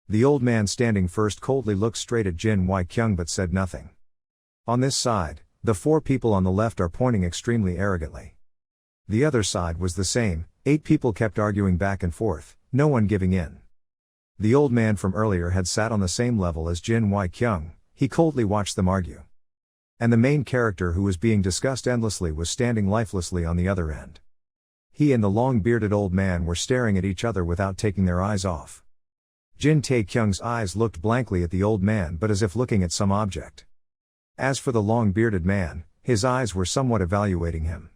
The old man standing first coldly looked straight at Jin Wai-kyung but said nothing. On this side, the 4 people on the left are pointing extremely arrogantly. The other side was the same, 8 people kept arguing back and forth, no one giving in. The old man from earlier had sat on the same level as Jin Wai-kyung. He coldly watched them argue. And the main character who was being discussed endlessly was standing lifelessly on the other end. He and the long-bearded old man were staring at each other without taking their eyes off. Jin Tae-kyung's eyes looked blankly at the old man but as if looking at some object. As for the long-bearded man, his eyes were somewhat evaluating him.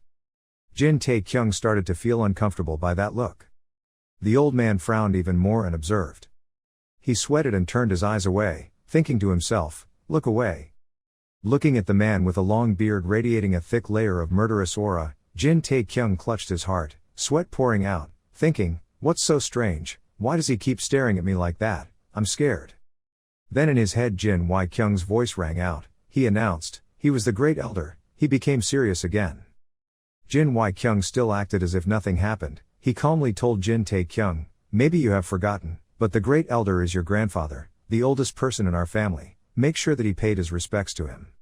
Jin Tae-kyung started to feel uncomfortable by that look. The old man frowned even more and observed. He sweated and turned his eyes away, thinking to himself, "Look away." Looking at the man with a long beard radiating a thick layer of murderous aura, Jin Tae-kyung clutched his heart, sweat pouring out, thinking, "What's so strange? Why does he keep staring at me like that? I'm scared." Then in his head Jin Wai-kyung's voice rang out. He announced, he was the great elder. He became serious again. Jin Wai-kyung still acted as if nothing happened. He calmly told Jin Tae-kyung, "Maybe you have forgotten, but the great elder is your grandfather, the oldest person in our family. Make sure that he paid his respects to him."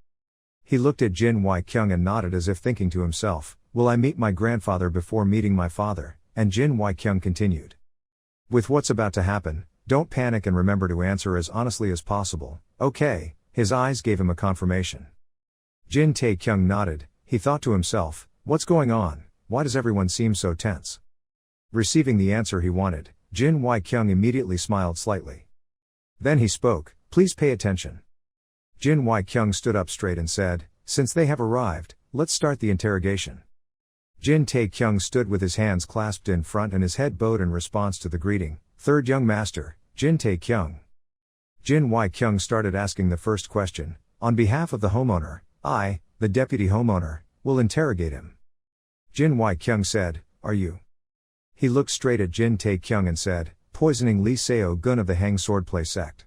He looked at Jin Wai-kyung and nodded as if thinking to himself, "Will I meet my grandfather before meeting my father?" And Jin Wai-kyung continued. "With what's about to happen, don't panic and remember to answer as honestly as possible, okay?" His eyes gave him a confirmation. Jin Tae-kyung nodded. He thought to himself, "What's going on? Why does everyone seem so tense?" Receiving the answer he wanted, Jin Wai-kyung immediately smiled slightly. Then he spoke, "Please pay attention." Jin Wai-kyung stood up straight and said, "Since they have arrived, let's start the interrogation." Jin Tae-kyung stood with his hands clasped in front and his head bowed in response to the greeting, "Third young master, Jin Tae-kyung." Jin Wai-kyung started asking the first question, "On behalf of the homeowner, I, the deputy homeowner, will interrogate him." Jin Wai-kyung said, "Are you?" He looked straight at Jin Tae-kyung and said, "Poisoning Lee Seo-gun of the Hang Swordplay sect."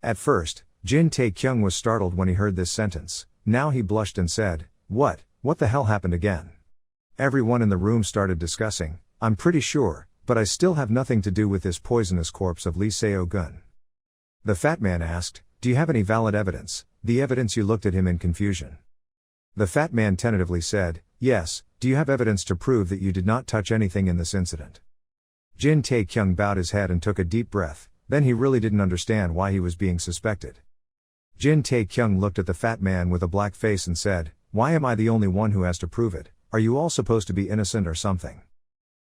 At first, Jin Tae-kyung was startled when he heard this sentence. Now he blushed and said, What the hell happened again?" Everyone in the room started discussing, "I'm pretty sure, but I still have nothing to do with this poisonous corpse of Lee Seo-gun." The fat man asked, "Do you have any valid evidence?" The evidence. You looked at him in confusion. The fat man tentatively said, "Yes, do you have evidence to prove that you did not touch anything in this incident?" Jin Tae-kyung bowed his head and took a deep breath, then he really didn't understand why he was being suspected. Jin Tae-kyung looked at the fat man with a black face and said, "Why am I the only one who has to prove it? Are you all supposed to be innocent or something?"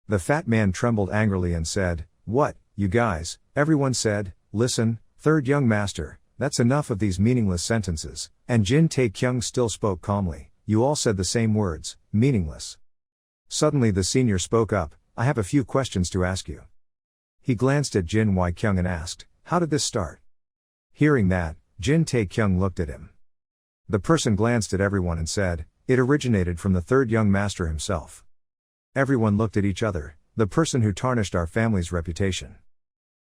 The fat man trembled angrily and said, "What, you guys?" Everyone said, "Listen, third young master, that's enough of these meaningless sentences," and Jin Tae-kyung still spoke calmly, "You all said the same words, meaningless." Suddenly the senior spoke up, "I have a few questions to ask you." He glanced at Jin Wai-kyung and asked, "How did this start?" Hearing that, Jin Tae-kyung looked at him. The person glanced at everyone and said, "It originated from the third young master himself." Everyone looked at each other, "The person who tarnished our family's reputation."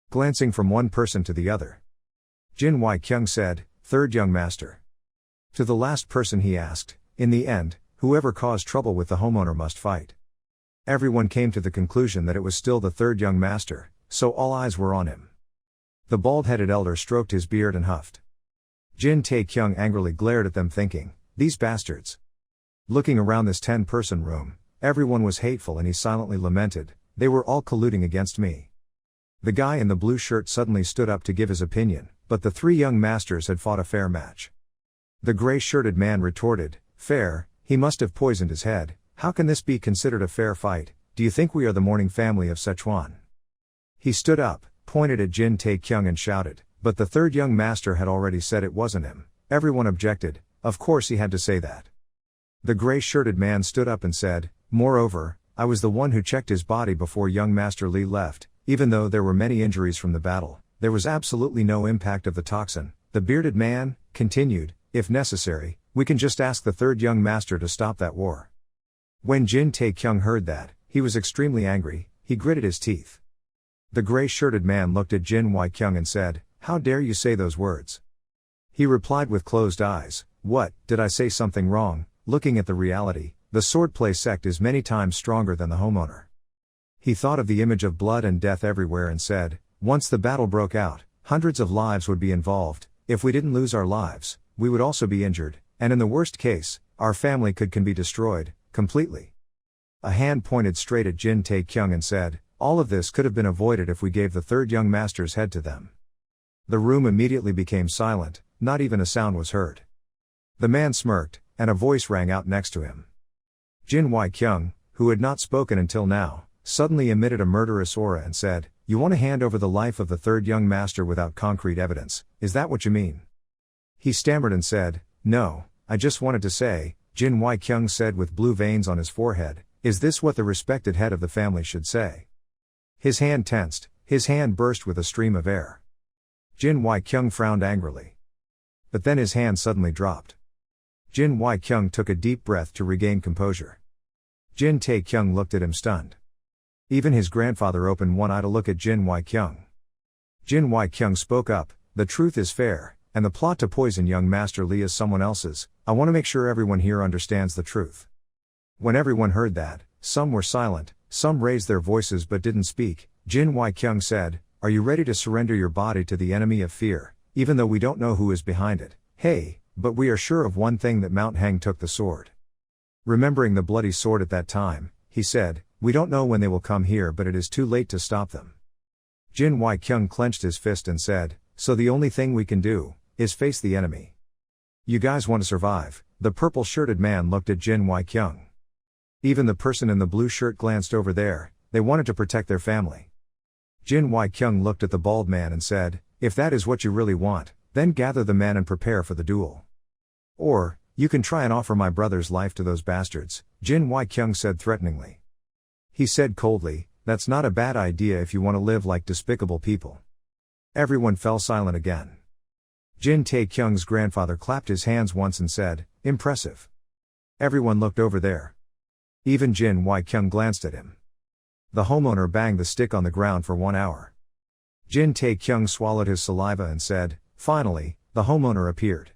Glancing from one person to the other, Jin Wai-kyung said, "Third young master." To the last person he asked, "In the end, whoever caused trouble with the homeowner must fight." Everyone came to the conclusion that it was still the third young master, so all eyes were on him. The bald-headed elder stroked his beard and huffed. Jin Tae-kyung angrily glared at them thinking, "These bastards." Looking around this 10-person room, everyone was hateful and he silently lamented, "They were all colluding against me." The guy in the blue shirt suddenly stood up to give his opinion, but the three young masters had fought a fair match. The gray-shirted man retorted, "Fair, he must have poisoned his head. How can this be considered a fair fight? Do you think we are the mourning family of Sichuan?" He stood up, pointed at Jin Tae-kyung and shouted, but the third young master had already said it wasn't him. Everyone objected, of course he had to say that. The gray-shirted man stood up and said, "Moreover, I was the one who checked his body before young Master Lee left. Even though there were many injuries from the battle, there was absolutely no impact of the toxin." The bearded man continued, "If necessary, we can just ask the third young master to stop that war." When Jin Tae-kyung heard that, he was extremely angry. He gritted his teeth. The gray-shirted man looked at Jin Wai-kyung and said, "How dare you say those words?" He replied with closed eyes, "What, did I say something wrong?" Looking at the reality, the swordplay sect is many times stronger than the homeowner. He thought of the image of blood and death everywhere and said, "Once the battle broke out, hundreds of lives would be involved. If we didn't lose our lives, we would also be injured, and in the worst case, our family can be destroyed, completely." A hand pointed straight at Jin Tae-kyung and said, "All of this could have been avoided if we gave the third young master's head to them." The room immediately became silent. not even a sound was heard. The man smirked, and a voice rang out next to him. Jin Wai-kyung, who had not spoken until now, suddenly emitted a murderous aura and said, "You want to hand over the life of the third young master without concrete evidence, is that what you mean?" He stammered and said, "No, I just wanted to say," Jin Wai-kyung said with blue veins on his forehead, "is this what the respected head of the family should say?" His hand tensed, his hand burst with a stream of air. Jin Wai-kyung frowned angrily. But then his hand suddenly dropped. Jin Wai-kyung took a deep breath to regain composure. Jin Tae-kyung looked at him stunned. Even his grandfather opened one eye to look at Jin Wai-kyung. Jin Wai-kyung spoke up, "The truth is fair, and the plot to poison young Master Lee is someone else's. I want to make sure everyone here understands the truth." When everyone heard that, some were silent, some raised their voices but didn't speak. Jin Wai-kyung said, "Are you ready to surrender your body to the enemy of fear, even though we don't know who is behind it? Hey, but we are sure of one thing, that Mount Heng took the sword." Remembering the bloody sword at that time, he said, "We don't know when they will come here, but it is too late to stop them." Jin Wai-kyung clenched his fist and said, "So the only thing we can do is face the enemy. You guys want to survive?" The purple-shirted man looked at Jin Wai-kyung. Even the person in the blue shirt glanced over there. They wanted to protect their family. Jin Wai-kyung looked at the bald man and said, "If that is what you really want, then gather the men and prepare for the duel. Or, you can try and offer my brother's life to those bastards," Jin Wai-kyung said threateningly. He said coldly, "That's not a bad idea if you want to live like despicable people." Everyone fell silent again. Jin Tae-kyung's grandfather clapped his hands once and said, "Impressive." Everyone looked over there. Even Jin Wai-kyung glanced at him. The homeowner banged the stick on the ground for 1 hour. Jin Tae-kyung swallowed his saliva and said, "Finally, the homeowner appeared."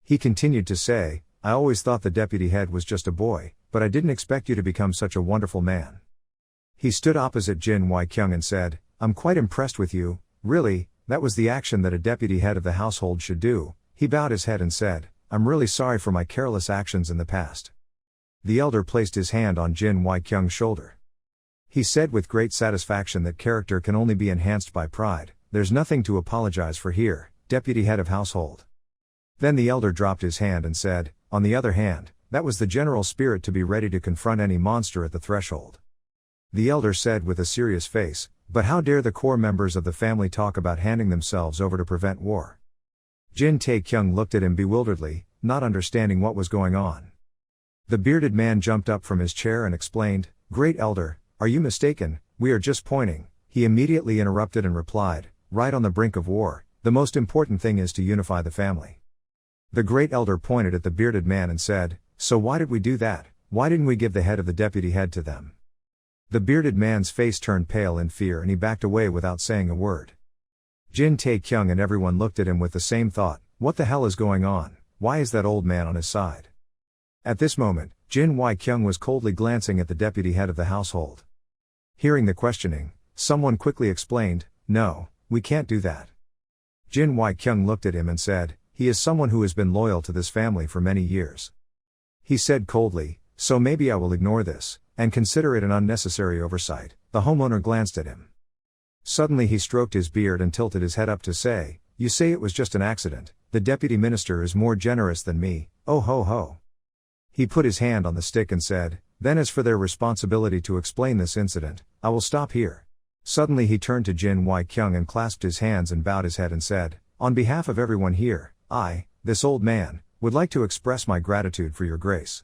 He continued to say, "I always thought the deputy head was just a boy, but I didn't expect you to become such a wonderful man." He stood opposite Jin Wai-kyung and said, "I'm quite impressed with you, really, that was the action that a deputy head of the household should do." He bowed his head and said, "I'm really sorry for my careless actions in the past." The elder placed his hand on Jin Wai-kyung's shoulder. He said with great satisfaction that character can only be enhanced by pride. "There's nothing to apologize for here, deputy head of household." Then the elder dropped his hand and said, "On the other hand, that was the general spirit, to be ready to confront any monster at the threshold." The elder said with a serious face, "But how dare the core members of the family talk about handing themselves over to prevent war?" Jin Tae-kyung looked at him bewilderedly, not understanding what was going on. The bearded man jumped up from his chair and explained, "Great elder, are you mistaken? We are just pointing." He immediately interrupted and replied, "Right on the brink of war, the most important thing is to unify the family." The great elder pointed at the bearded man and said, "So why did we do that? Why didn't we give the head of the deputy head to them?" The bearded man's face turned pale in fear and he backed away without saying a word. Jin Tae-kyung and everyone looked at him with the same thought, "What the hell is going on? Why is that old man on his side?" At this moment, Jin Wai-kyung was coldly glancing at the deputy head of the household. Hearing the questioning, someone quickly explained, "No, we can't do that." Jin Wai-kyung looked at him and said, "He is someone who has been loyal to this family for many years." He said coldly, "So maybe I will ignore this, and consider it an unnecessary oversight." The homeowner glanced at him. Suddenly he stroked his beard and tilted his head up to say, "You say it was just an accident. The deputy minister is more generous than me, oh ho ho." He put his hand on the stick and said, "Then as for their responsibility to explain this incident, I will stop here." Suddenly he turned to Jin Wai-kyung and clasped his hands and bowed his head and said, "On behalf of everyone here, I, this old man, would like to express my gratitude for your grace."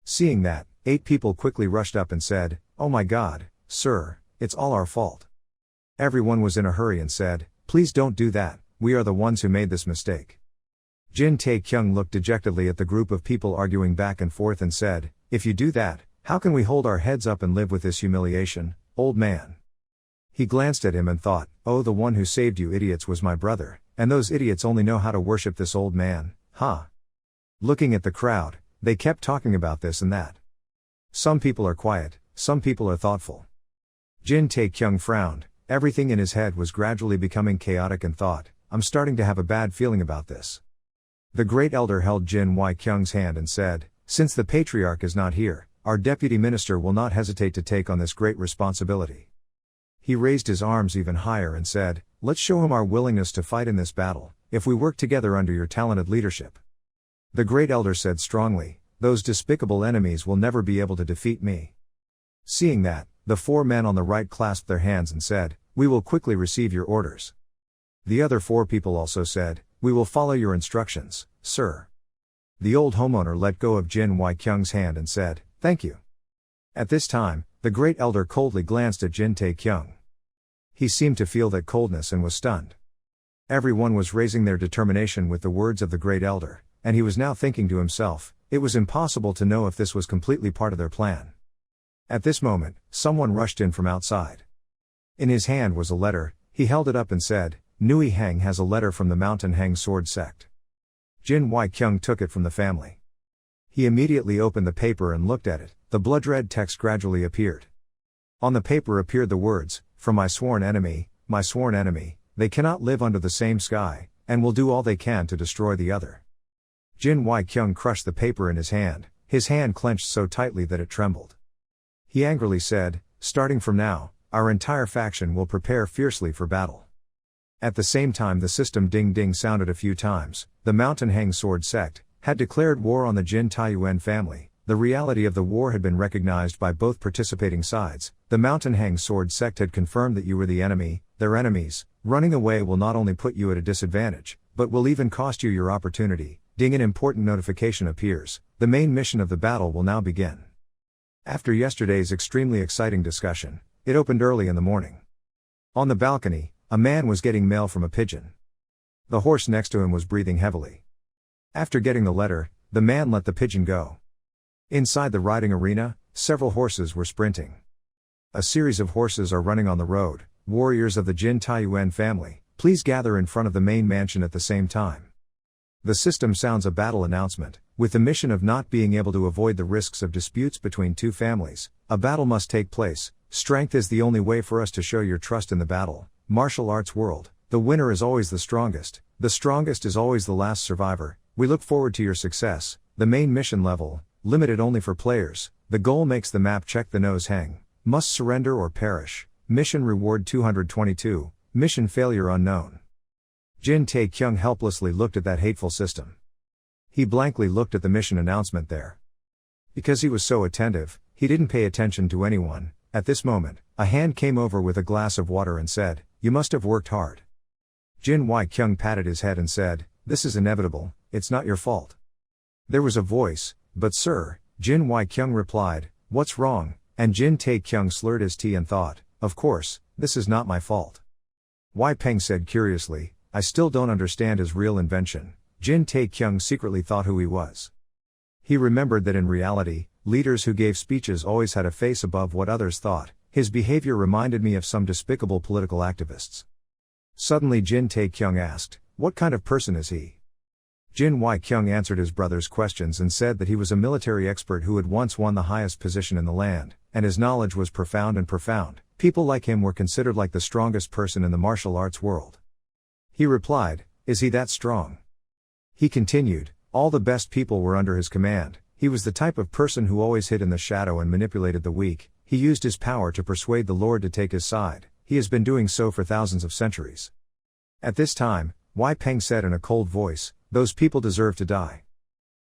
Seeing that, 8 people quickly rushed up and said, "Oh my God, sir, it's all our fault." Everyone was in a hurry and said, "Please don't do that, we are the ones who made this mistake." Jin Tae-kyung looked dejectedly at the group of people arguing back and forth and said, "If you do that, how can we hold our heads up and live with this humiliation, old man?" He glanced at him and thought, "Oh, the one who saved you idiots was my brother, and those idiots only know how to worship this old man, huh?" Looking at the crowd, they kept talking about this and that. Some people are quiet, some people are thoughtful. Jin Tae-kyung frowned, everything in his head was gradually becoming chaotic and thought, "I'm starting to have a bad feeling about this." The great elder held Jin Wai-kyung's hand and said, "Since the patriarch is not here, our deputy minister will not hesitate to take on this great responsibility." He raised his arms even higher and said, "Let's show him our willingness to fight in this battle, if we work together under your talented leadership. The Great Elder said strongly, those despicable enemies will never be able to defeat me. Seeing that, the 4 men on the right clasped their hands and said, we will quickly receive your orders. The other 4 people also said, we will follow your instructions, sir. The old homeowner let go of Jin Wai-kyung's hand and said, thank you. At this time, the Great Elder coldly glanced at Jin Tae-kyung. He seemed to feel that coldness and was stunned. Everyone was raising their determination with the words of the Great Elder, and he was now thinking to himself, it was impossible to know if this was completely part of their plan. At this moment, someone rushed in from outside. In his hand was a letter. He held it up and said, Nui Heng has a letter from the Mountain Heng Sword Sect. Jin Wai-kyung took it from the family. He immediately opened the paper and looked at it. The blood-red text gradually appeared. On the paper appeared the words, from my sworn enemy, they cannot live under the same sky, and will do all they can to destroy the other. Jin Wai-kyung crushed the paper in his hand clenched so tightly that it trembled. He angrily said, starting from now, our entire faction will prepare fiercely for battle. At the same time the system ding-ding sounded a few times. The Mountain Heng Sword Sect had declared war on the Jin Taiyuan family. The reality of the war had been recognized by both participating sides. The Mountain Heng Sword Sect had confirmed that you were the enemy, their enemies. Running away will not only put you at a disadvantage, but will even cost you your opportunity. Ding, an important notification appears. The main mission of the battle will now begin. After yesterday's extremely exciting discussion, it opened early in the morning. On the balcony, a man was getting mail from a pigeon. The horse next to him was breathing heavily. After getting the letter, the man let the pigeon go. Inside the riding arena, several horses were sprinting. A series of horses are running on the road. Warriors of the Jin Taiyuan family, please gather in front of the main mansion at the same time. The system sounds a battle announcement. With the mission of not being able to avoid the risks of disputes between two families, a battle must take place. Strength is the only way for us to show your trust in the battle. Martial arts world, the winner is always the strongest is always the last survivor. We look forward to your success. The main mission level, limited only for players. The goal makes the map check the nose hang. Must surrender or perish. Mission reward 222, mission failure unknown. Jin Tae-kyung helplessly looked at that hateful system. He blankly looked at the mission announcement there. Because he was so attentive, he didn't pay attention to anyone. At this moment, a hand came over with a glass of water and said, you must have worked hard. Jin Wai-kyung patted his head and said, this is inevitable, it's not your fault. There was a voice, but sir, Jin Wai-kyung replied, what's wrong? And Jin Tae-kyung slurred his tea and thought, of course, this is not my fault. Wai Peng said curiously, I still don't understand his real invention. Jin Tae-kyung secretly thought who he was. He remembered that in reality, leaders who gave speeches always had a face above what others thought. His behavior reminded me of some despicable political activists. Suddenly Jin Tae-kyung asked, what kind of person is he? Jin Wai-kyung answered his brother's questions and said that he was a military expert who had once won the highest position in the land, and his knowledge was profound and profound. People like him were considered like the strongest person in the martial arts world. He replied, is he that strong? He continued, all the best people were under his command. He was the type of person who always hid in the shadow and manipulated the weak. He used his power to persuade the Lord to take his side. He has been doing so for thousands of centuries. At this time, Wai Peng said in a cold voice, those people deserve to die.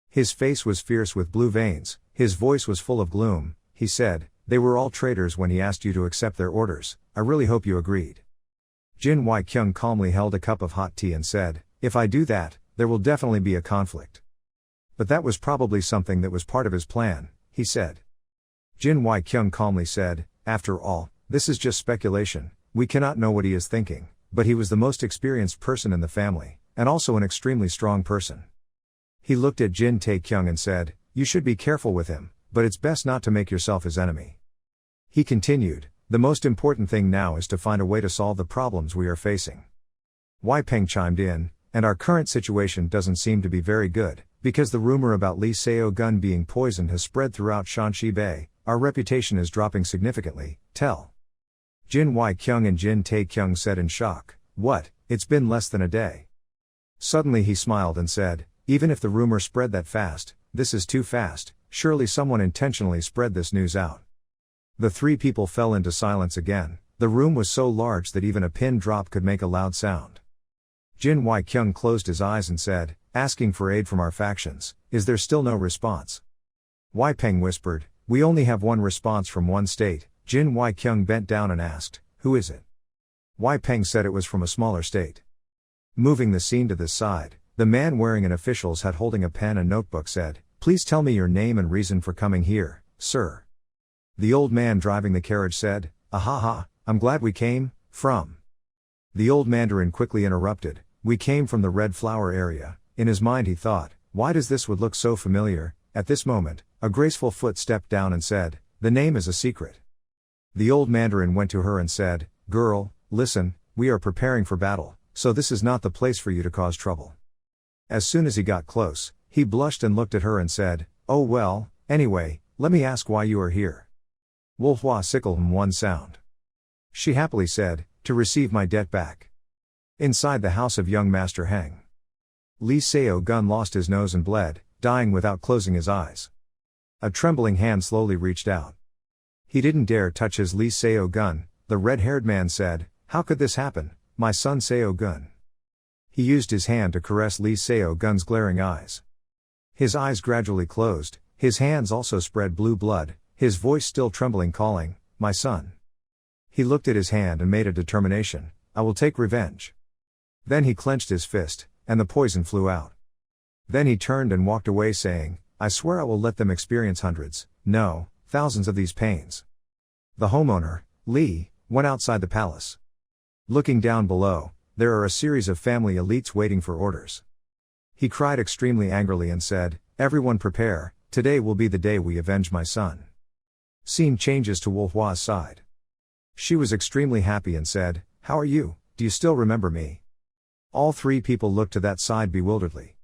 His face was fierce with blue veins, his voice was full of gloom. He said, they were all traitors when he asked you to accept their orders. I really hope you agreed. Jin Wai-kyung calmly held a cup of hot tea and said, if I do that, there will definitely be a conflict. But that was probably something that was part of his plan, he said. Jin Wai-kyung calmly said, after all, this is just speculation. We cannot know what he is thinking, but he was the most experienced person in the family, and also an extremely strong person. He looked at Jin Tae-kyung and said, you should be careful with him, but it's best not to make yourself his enemy. He continued, the most important thing now is to find a way to solve the problems we are facing. Wai Peng chimed in, and our current situation doesn't seem to be very good, because the rumor about Lee Seo-gun being poisoned has spread throughout Shanxi Bay. Our reputation is dropping significantly. Tell. Jin Wai-kyung and Jin Tae-kyung said in shock, what, it's been less than a day. Suddenly he smiled and said, even if the rumor spread that fast, this is too fast, surely someone intentionally spread this news out. The three people fell into silence again. The room was so large that even a pin drop could make a loud sound. Jin Wai-kyung closed his eyes and said, asking for aid from our factions, is there still no response? Wai Peng whispered, we only have one response from one state. Jin Wai-kyung bent down and asked, who is it? Wai Peng said it was from a smaller state. Moving the scene to this side, the man wearing an official's hat holding a pen and notebook said, please tell me your name and reason for coming here, sir. The old man driving the carriage said, ahaha, I'm glad we came, from. The old mandarin quickly interrupted, we came from the Red Flower area. In his mind he thought, why does this would look so familiar? At this moment, a graceful foot stepped down and said, the name is a secret. The old mandarin went to her and said, girl, listen, we are preparing for battle, so this is not the place for you to cause trouble. As soon as he got close, he blushed and looked at her and said, oh well, anyway, let me ask why you are here. Wolhua sickle him one sound. She happily said, to receive my debt back. Inside the house of young Master Heng. Lee Seo-gun lost his nose and bled, dying without closing his eyes. A trembling hand slowly reached out. He didn't dare touch his Lee Seo-gun. The red-haired man said, how could this happen, my son Seo-gun? He used his hand to caress Lee Seo-gun's glaring eyes. His eyes gradually closed, his hands also spread blue blood, his voice still trembling calling, my son. He looked at his hand and made a determination, I will take revenge. Then he clenched his fist, and the poison flew out. Then he turned and walked away saying, I swear I will let them experience hundreds, no, thousands of these pains. The homeowner, Lee, went outside the palace. Looking down below, there are a series of family elites waiting for orders. He cried extremely angrily and said, everyone prepare, today will be the day we avenge my son. Scene changes to Wolhua's side. She was extremely happy and said, how are you, do you still remember me? All three people looked to that side bewilderedly.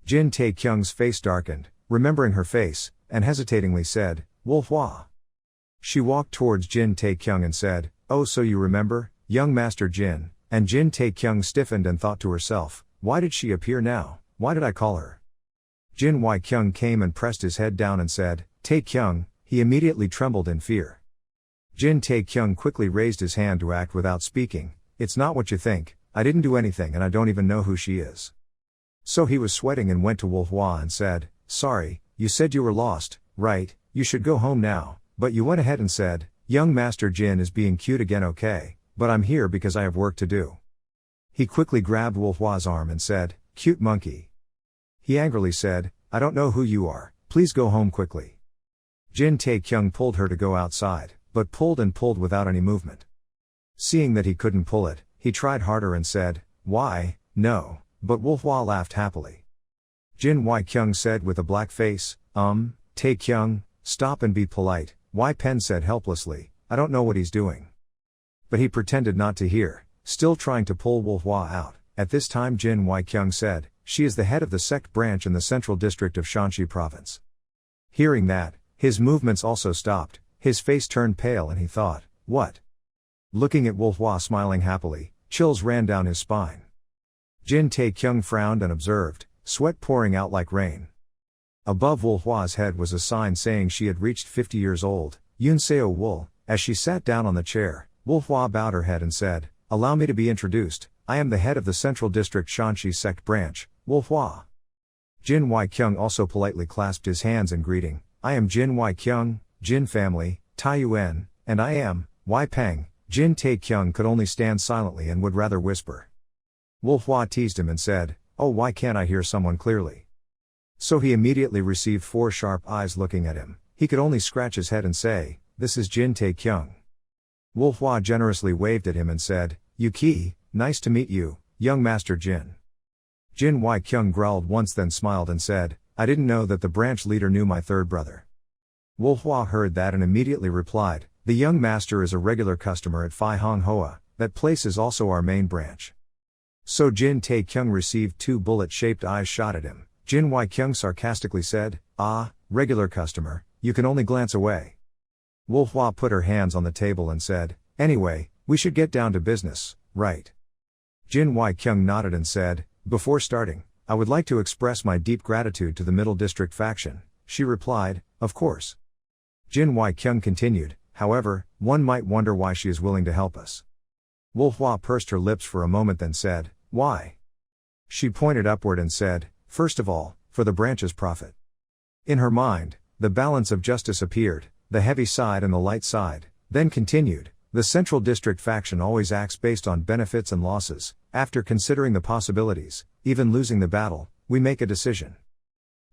Jin Tae-kyung's face darkened, remembering her face, and hesitatingly said, Wolhua. She walked towards Jin Tae-kyung and said, oh so you remember, young Master Jin, and Jin Tae-kyung stiffened and thought to herself, why did she appear now, why did I call her? Jin Wai-kyung came and pressed his head down and said, Tae-kyung. He immediately trembled in fear. Jin Tae-kyung quickly raised his hand to act without speaking, it's not what you think, I didn't do anything and I don't even know who she is. So he was sweating and went to Wolhua and said, sorry, you said you were lost, right, you should go home now, but you went ahead and said, young Master Jin is being cute again okay, but I'm here because I have work to do. He quickly grabbed Wolhua's arm and said, cute monkey. He angrily said, I don't know who you are, please go home quickly. Jin Tae-kyung pulled her to go outside, but pulled and pulled without any movement. Seeing that he couldn't pull it, he tried harder and said, why, no, but Wolhua laughed happily. Jin Wai-kyung said with a black face, Tae-kyung, stop and be polite, Wai Pen said helplessly, I don't know what he's doing. But he pretended not to hear, still trying to pull Wolhua out. At this time Jin Wai-kyung said, she is the head of the sect branch in the central district of Shanxi province. Hearing that, his movements also stopped, his face turned pale and he thought, what? Looking at Wolhua smiling happily, chills ran down his spine. Jin Tae-kyung frowned and observed, sweat pouring out like rain. Above Wolhua's head was a sign saying she had reached 50 years old, Yun Seo Wool. As she sat down on the chair, Wolhua bowed her head and said, allow me to be introduced, I am the head of the central district Shanxi sect branch, Wolhua. Jin Wai-kyung also politely clasped his hands in greeting, I am Jin Wai-kyung, Jin family, Taiyuan, and I am, Wai Peng. Jin Tae-kyung could only stand silently and would rather whisper. Wolhua teased him and said, oh why can't I hear someone clearly? So he immediately received 4 sharp eyes looking at him, he could only scratch his head and say, this is Jin Tae-kyung. Wolhua generously waved at him and said, Yuki, nice to meet you, young Master Jin. Jin Wai-kyung growled once then smiled and said, I didn't know that the branch leader knew my third brother. Wolhua heard that and immediately replied, the young master is a regular customer at Phi Hong Hoa, that place is also our main branch. So Jin Tae-kyung received 2 bullet-shaped eyes shot at him. Jin Wai-kyung sarcastically said, ah, regular customer, you can only glance away. Wolhua put her hands on the table and said, anyway, we should get down to business, right? Jin Wai-kyung nodded and said, before starting, I would like to express my deep gratitude to the Middle District faction. She replied, of course. Jin Wai-kyung continued, however, one might wonder why she is willing to help us. Wolhua pursed her lips for a moment then said, why? She pointed upward and said, "First of all, for the branch's profit." In her mind, the balance of justice appeared, the heavy side and the light side, then continued, "The Central District faction always acts based on benefits and losses. After considering the possibilities, even losing the battle, we make a decision."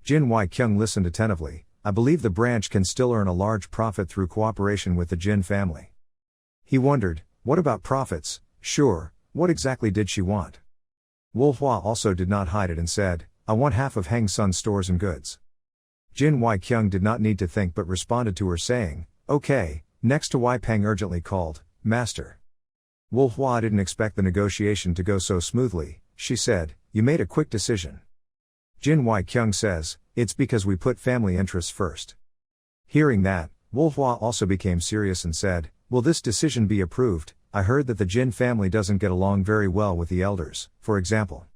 Jin Wai-kyung listened attentively. "I believe the branch can still earn a large profit through cooperation with the Jin family." He wondered, what about profits? Sure, what exactly did she want? Wolhua also did not hide it and said, "I want half of Heng Sun's stores and goods." Jin Wai-kyung did not need to think but responded to her saying, "Okay." Next to Wai Peng urgently called, "Master." Wolhua didn't expect the negotiation to go so smoothly. She said, "You made a quick decision." Jin Wai-kyung says, "It's because we put family interests first." Hearing that, Wolhua also became serious and said, "Will this decision be approved? I heard that the Jin family doesn't get along very well with the elders, for example."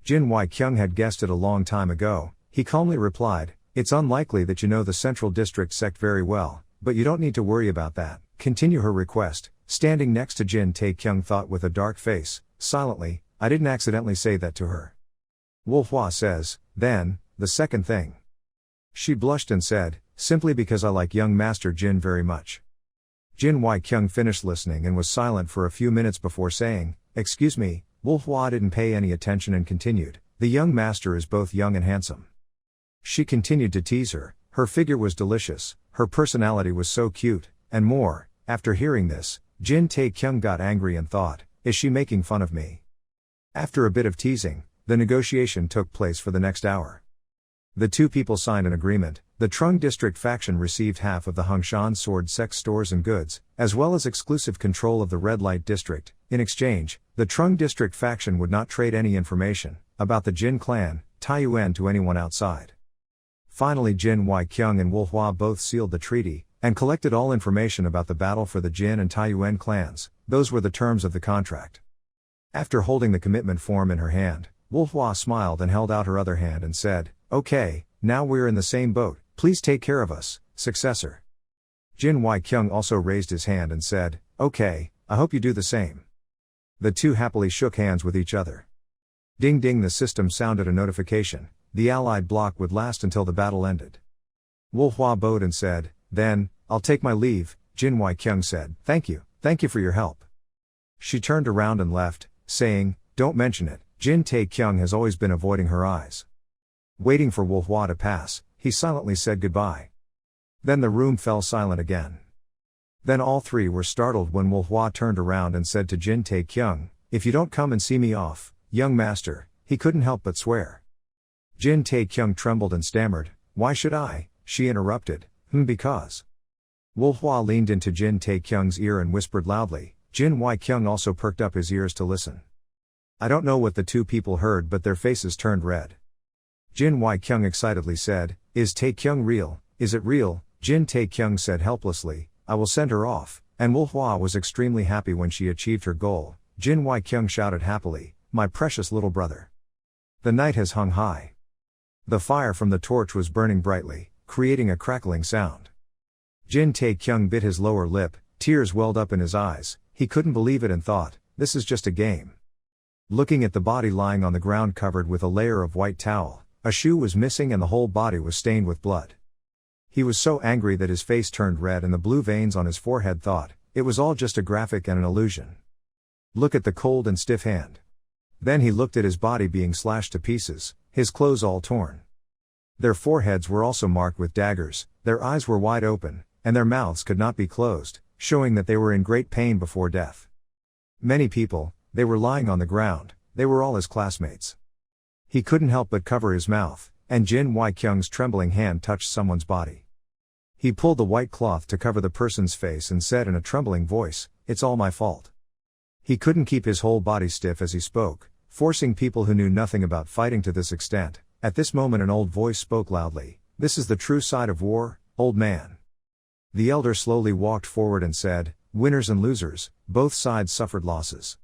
Jin Wai-kyung had guessed it a long time ago. He calmly replied, "It's unlikely that you know the Central District sect very well, but you don't need to worry about that." Continue her request. Standing next to Jin Tae-kyung thought with a dark face, silently, "I didn't accidentally say that to her." Wolhua says, "Then, the second thing." She blushed and said, "Simply because I like young Master Jin very much." Jin Wai-kyung finished listening and was silent for a few minutes before saying, "Excuse me." Wolhua didn't pay any attention and continued, "The young master is both young and handsome." She continued to tease her. Her figure was delicious, her personality was so cute, and more. After hearing this, Jin Tae-kyung got angry and thought, "Is she making fun of me?" After a bit of teasing, the negotiation took place for the next hour. The two people signed an agreement. The Trung District faction received half of the Hongshan Sword Sect stores and goods, as well as exclusive control of the Red Light District. In exchange, the Trung District faction would not trade any information about the Jin clan, Taiyuan to anyone outside. Finally, Jin Wai-kyung and Wolhua both sealed the treaty, and collected all information about the battle for the Jin and Taiyuan clans. Those were the terms of the contract. After holding the commitment form in her hand, Wolhua smiled and held out her other hand and said, "Okay, now we're in the same boat, please take care of us, successor." Jin Wai-kyung also raised his hand and said, "Okay, I hope you do the same." The two happily shook hands with each other. Ding ding, the system sounded a notification. The allied block would last until the battle ended. Wolhua bowed and said, "Then, I'll take my leave." Jin Wai-kyung said, thank you for your help." She turned around and left, saying, "Don't mention it." Jin Tae-kyung has always been avoiding her eyes. Waiting for Wolhua to pass, he silently said goodbye. Then the room fell silent again. Then all three were startled when Wolhua turned around and said to Jin Tae-kyung, "If you don't come and see me off, young master," he couldn't help but swear. Jin Tae-kyung trembled and stammered, "Why should I?" She interrupted, Because." Wolhua leaned into Jin Tae-kyung's ear and whispered loudly. Jin Wai-kyung also perked up his ears to listen. I don't know what the two people heard, but their faces turned red. Jin Wai-kyung excitedly said, "Is Tae-kyung real? Is it real?" Jin Tae-kyung said helplessly, "I will send her off," and Wolhua was extremely happy when she achieved her goal. Jin Wai-kyung shouted happily, "My precious little brother." The night has hung high. The fire from the torch was burning brightly, creating a crackling sound. Jin Tae-kyung bit his lower lip, tears welled up in his eyes. He couldn't believe it and thought, "This is just a game." Looking at the body lying on the ground covered with a layer of white towel, a shoe was missing and the whole body was stained with blood. He was so angry that his face turned red and the blue veins on his forehead thought, it was all just a graphic and an illusion. Look at the cold and stiff hand. Then he looked at his body being slashed to pieces, his clothes all torn. Their foreheads were also marked with daggers, their eyes were wide open, and their mouths could not be closed, showing that they were in great pain before death. Many people, they were lying on the ground, they were all his classmates. He couldn't help but cover his mouth, and Jin Wai-kyung's trembling hand touched someone's body. He pulled the white cloth to cover the person's face and said in a trembling voice, "It's all my fault." He couldn't keep his whole body stiff as he spoke, forcing people who knew nothing about fighting to this extent. At this moment an old voice spoke loudly, "This is the true side of war, old man." The elder slowly walked forward and said, "Winners and losers, both sides suffered losses."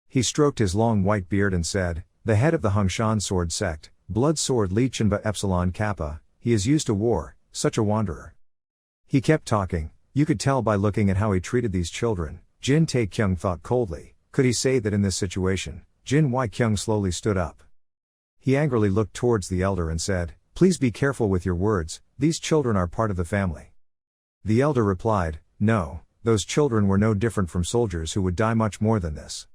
He stroked his long white beard and said, "The head of the Hongshan Sword Sect, Blood Sword Lee Chenba Epsilon Kappa, he is used to war, such a wanderer." He kept talking, you could tell by looking at how he treated these children. Jin Tae-kyung thought coldly, could he say that in this situation? Jin Wai-kyung slowly stood up. He angrily looked towards the elder and said, "Please be careful with your words, these children are part of the family." The elder replied, "No, those children were no different from soldiers who would die much more than this."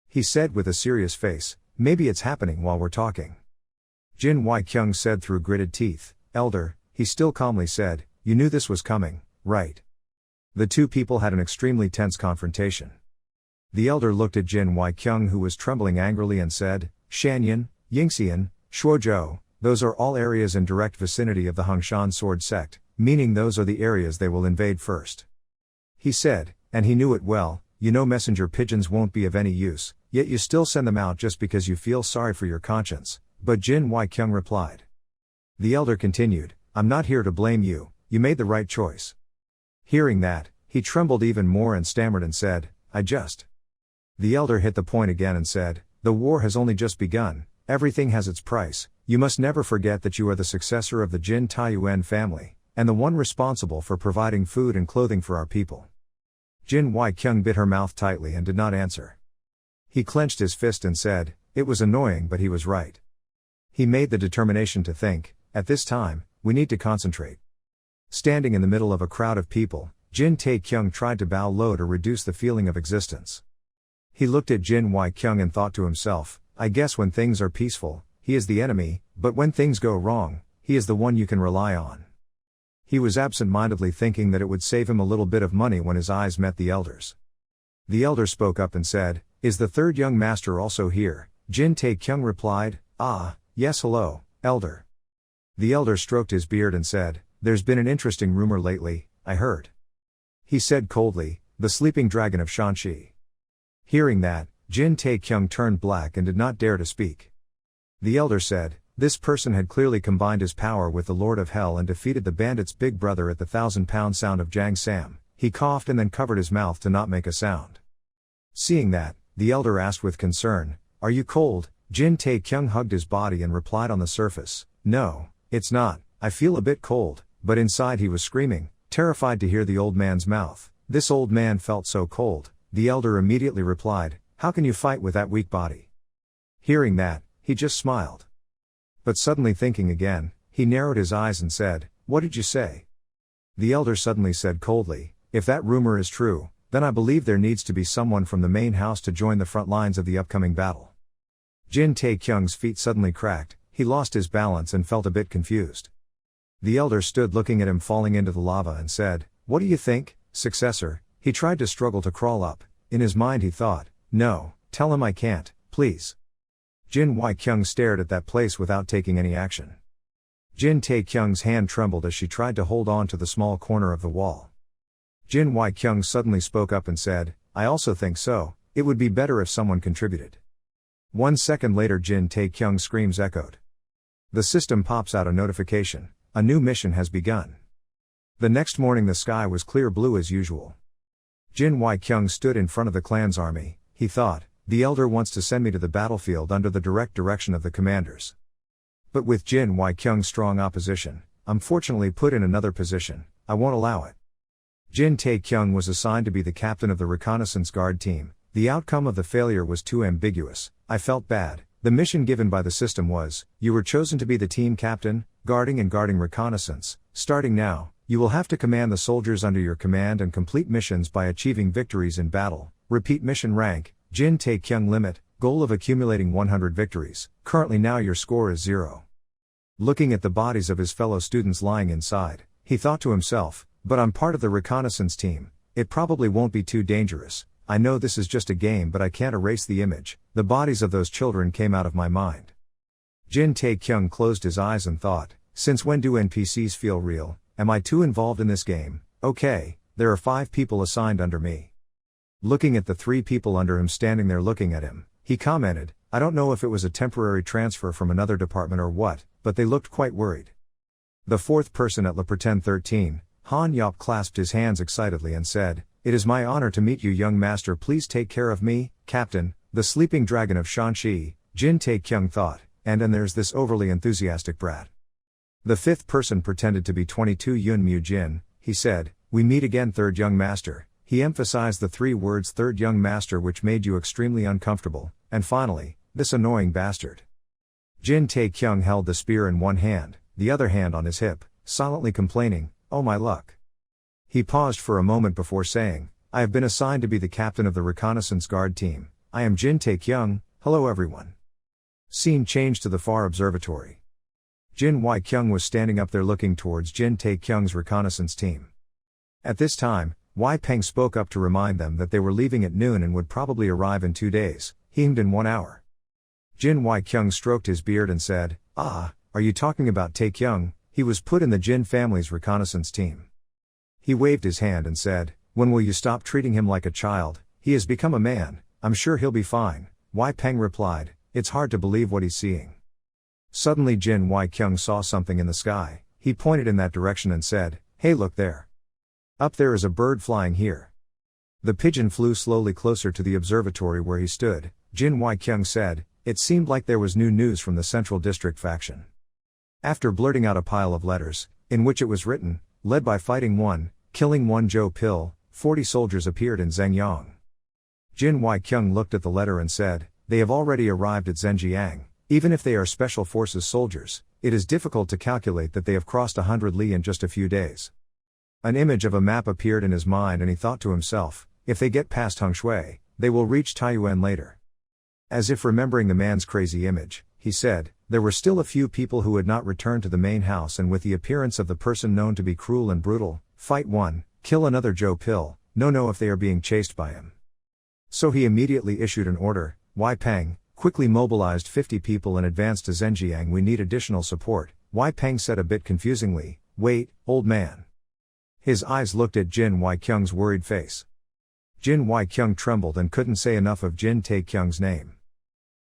He said with a serious face, "Maybe it's happening while we're talking." Jin Wai-kyung said through gritted teeth, "Elder," he still calmly said, "you knew this was coming, right?" The two people had an extremely tense confrontation. The elder looked at Jin Wai-kyung, who was trembling angrily, and said, "Shanyan, Yingxian, Shuozhou, those are all areas in direct vicinity of the Hongshan sword sect, meaning those are the areas they will invade first." He said, and he knew it well, "You know messenger pigeons won't be of any use, yet you still send them out just because you feel sorry for your conscience." But Jin Wai-kyung replied. The elder continued, "I'm not here to blame you, you made the right choice." Hearing that, he trembled even more and stammered and said, "I just..." The elder hit the point again and said, "The war has only just begun, everything has its price, you must never forget that you are the successor of the Jin Taiyuan family, and the one responsible for providing food and clothing for our people." Jin Wai-kyung bit her mouth tightly and did not answer. He clenched his fist and said, "It was annoying, but he was right." He made the determination to think, "At this time, we need to concentrate." Standing in the middle of a crowd of people, Jin Tae-kyung tried to bow low to reduce the feeling of existence. He looked at Jin Wai-kyung and thought to himself, "I guess when things are peaceful, he is the enemy, but when things go wrong, he is the one you can rely on." He was absent-mindedly thinking that it would save him a little bit of money when his eyes met the elder's. The elder spoke up and said, "Is the third young master also here?" Jin Tae-kyung replied, "Ah, yes, hello, elder." The elder stroked his beard and said, "There's been an interesting rumor lately, I heard." He said coldly, "The sleeping dragon of Shanxi." Hearing that, Jin Tae-kyung turned black and did not dare to speak. The elder said, "This person had clearly combined his power with the Lord of Hell and defeated the bandit's big brother at the 1,000-pound sound of Jang Sam." He coughed and then covered his mouth to not make a sound. Seeing that, the elder asked with concern, "Are you cold?" Jin Tae-kyung hugged his body and replied on the surface, "No, it's not, I feel a bit cold," but inside he was screaming, terrified to hear the old man's mouth. This old man felt so cold. The elder immediately replied, "How can you fight with that weak body?" Hearing that, he just smiled. But suddenly thinking again, he narrowed his eyes and said, "What did you say?" The elder suddenly said coldly, "If that rumor is true, then I believe there needs to be someone from the main house to join the front lines of the upcoming battle." Jin Tae-kyung's feet suddenly cracked, he lost his balance and felt a bit confused. The elder stood looking at him falling into the lava and said, "What do you think, successor?" He tried to struggle to crawl up. In his mind he thought, "No, tell him I can't, please." Jin Wai-kyung stared at that place without taking any action. Jin Tae-kyung's hand trembled as she tried to hold on to the small corner of the wall. Jin Wai-kyung suddenly spoke up and said, "I also think so, it would be better if someone contributed." 1 second later Jin Tae-kyung's screams echoed. The system pops out a notification, "A new mission has begun." The next morning the sky was clear blue as usual. Jin Wai-kyung stood in front of the clan's army. He thought, "The elder wants to send me to the battlefield under the direct direction of the commanders." But with Jin Wai-kyung's strong opposition, "I'm fortunately put in another position, I won't allow it." Jin Tae-kyung was assigned to be the captain of the reconnaissance guard team. The outcome of the failure was too ambiguous. "I felt bad." The mission given by the system was, "You were chosen to be the team captain, guarding reconnaissance. Starting now, you will have to command the soldiers under your command and complete missions by achieving victories in battle." Repeat mission rank, Jin Tae-kyung limit, goal of accumulating 100 victories. Currently now your score is 0. Looking at the bodies of his fellow students lying inside, he thought to himself, "But I'm part of the reconnaissance team, it probably won't be too dangerous. I know this is just a game, but I can't erase the image. The bodies of those children came out of my mind." Jin Tae-kyung closed his eyes and thought, "Since when do NPCs feel real? Am I too involved in this game? Okay, there are 5 people assigned under me." Looking at the 3 people under him standing there looking at him, he commented, "I don't know if it was a temporary transfer from another department or what, but they looked quite worried." The 4th person at Le Pretend 13, Han Yop clasped his hands excitedly and said, "It is my honor to meet you, young master. Please take care of me, Captain, the sleeping dragon of Shanxi." Jin Tae-kyung thought, and there's this overly enthusiastic brat. The 5th person pretended to be 22 Yun Mu Jin. He said, "We meet again, third young master." He emphasized the 3 words third young master, which made you extremely uncomfortable. And finally, "This annoying bastard." Jin Tae-kyung held the spear in one hand, the other hand on his hip, silently complaining, "Oh my luck." He paused for a moment before saying, "I have been assigned to be the captain of the reconnaissance guard team. I am Jin Tae-kyung, hello everyone." Scene changed to the far observatory. Jin Wai-kyung was standing up there looking towards Jin Tae-kyung's reconnaissance team. At this time, Wai Peng spoke up to remind them that they were leaving at noon and would probably arrive in 2 days, aimed in 1 hour. Jin Wai-kyung stroked his beard and said, "Ah, are you talking about Tae-kyung? He was put in the Jin family's reconnaissance team." He waved his hand and said, "When will you stop treating him like a child? He has become a man, I'm sure he'll be fine." Wai Peng replied, "It's hard to believe what he's seeing." Suddenly Jin Wai-kyung saw something in the sky. He pointed in that direction and said, "Hey, look there. Up there is a bird flying here." The pigeon flew slowly closer to the observatory where he stood. Jin Wai-kyung said, "It seemed like there was new news from the Central District faction." After blurting out a pile of letters, in which it was written, "Led by Fighting 1, Killing 1 Joe Pill, 40 soldiers appeared in Zhengyang." Jin Wai-kyung looked at the letter and said, "They have already arrived at Zhenjiang. Even if they are Special Forces soldiers, it is difficult to calculate that they have crossed 100 li in just a few days." An image of a map appeared in his mind and he thought to himself, if they get past Hongshui, they will reach Taiyuan later. As if remembering the man's crazy image, he said, there were still a few people who had not returned to the main house, and with the appearance of the person known to be cruel and brutal, fight one, kill another Joe Pill, know if they are being chased by him. So he immediately issued an order, Wai Peng, quickly mobilized 50 people and advanced to Zhenjiang. We need additional support, Wai Peng said a bit confusingly, wait, old man. His eyes looked at Jin Wai-kyung's worried face. Jin Wai-kyung trembled and couldn't say enough of Jin Tae-kyung's name.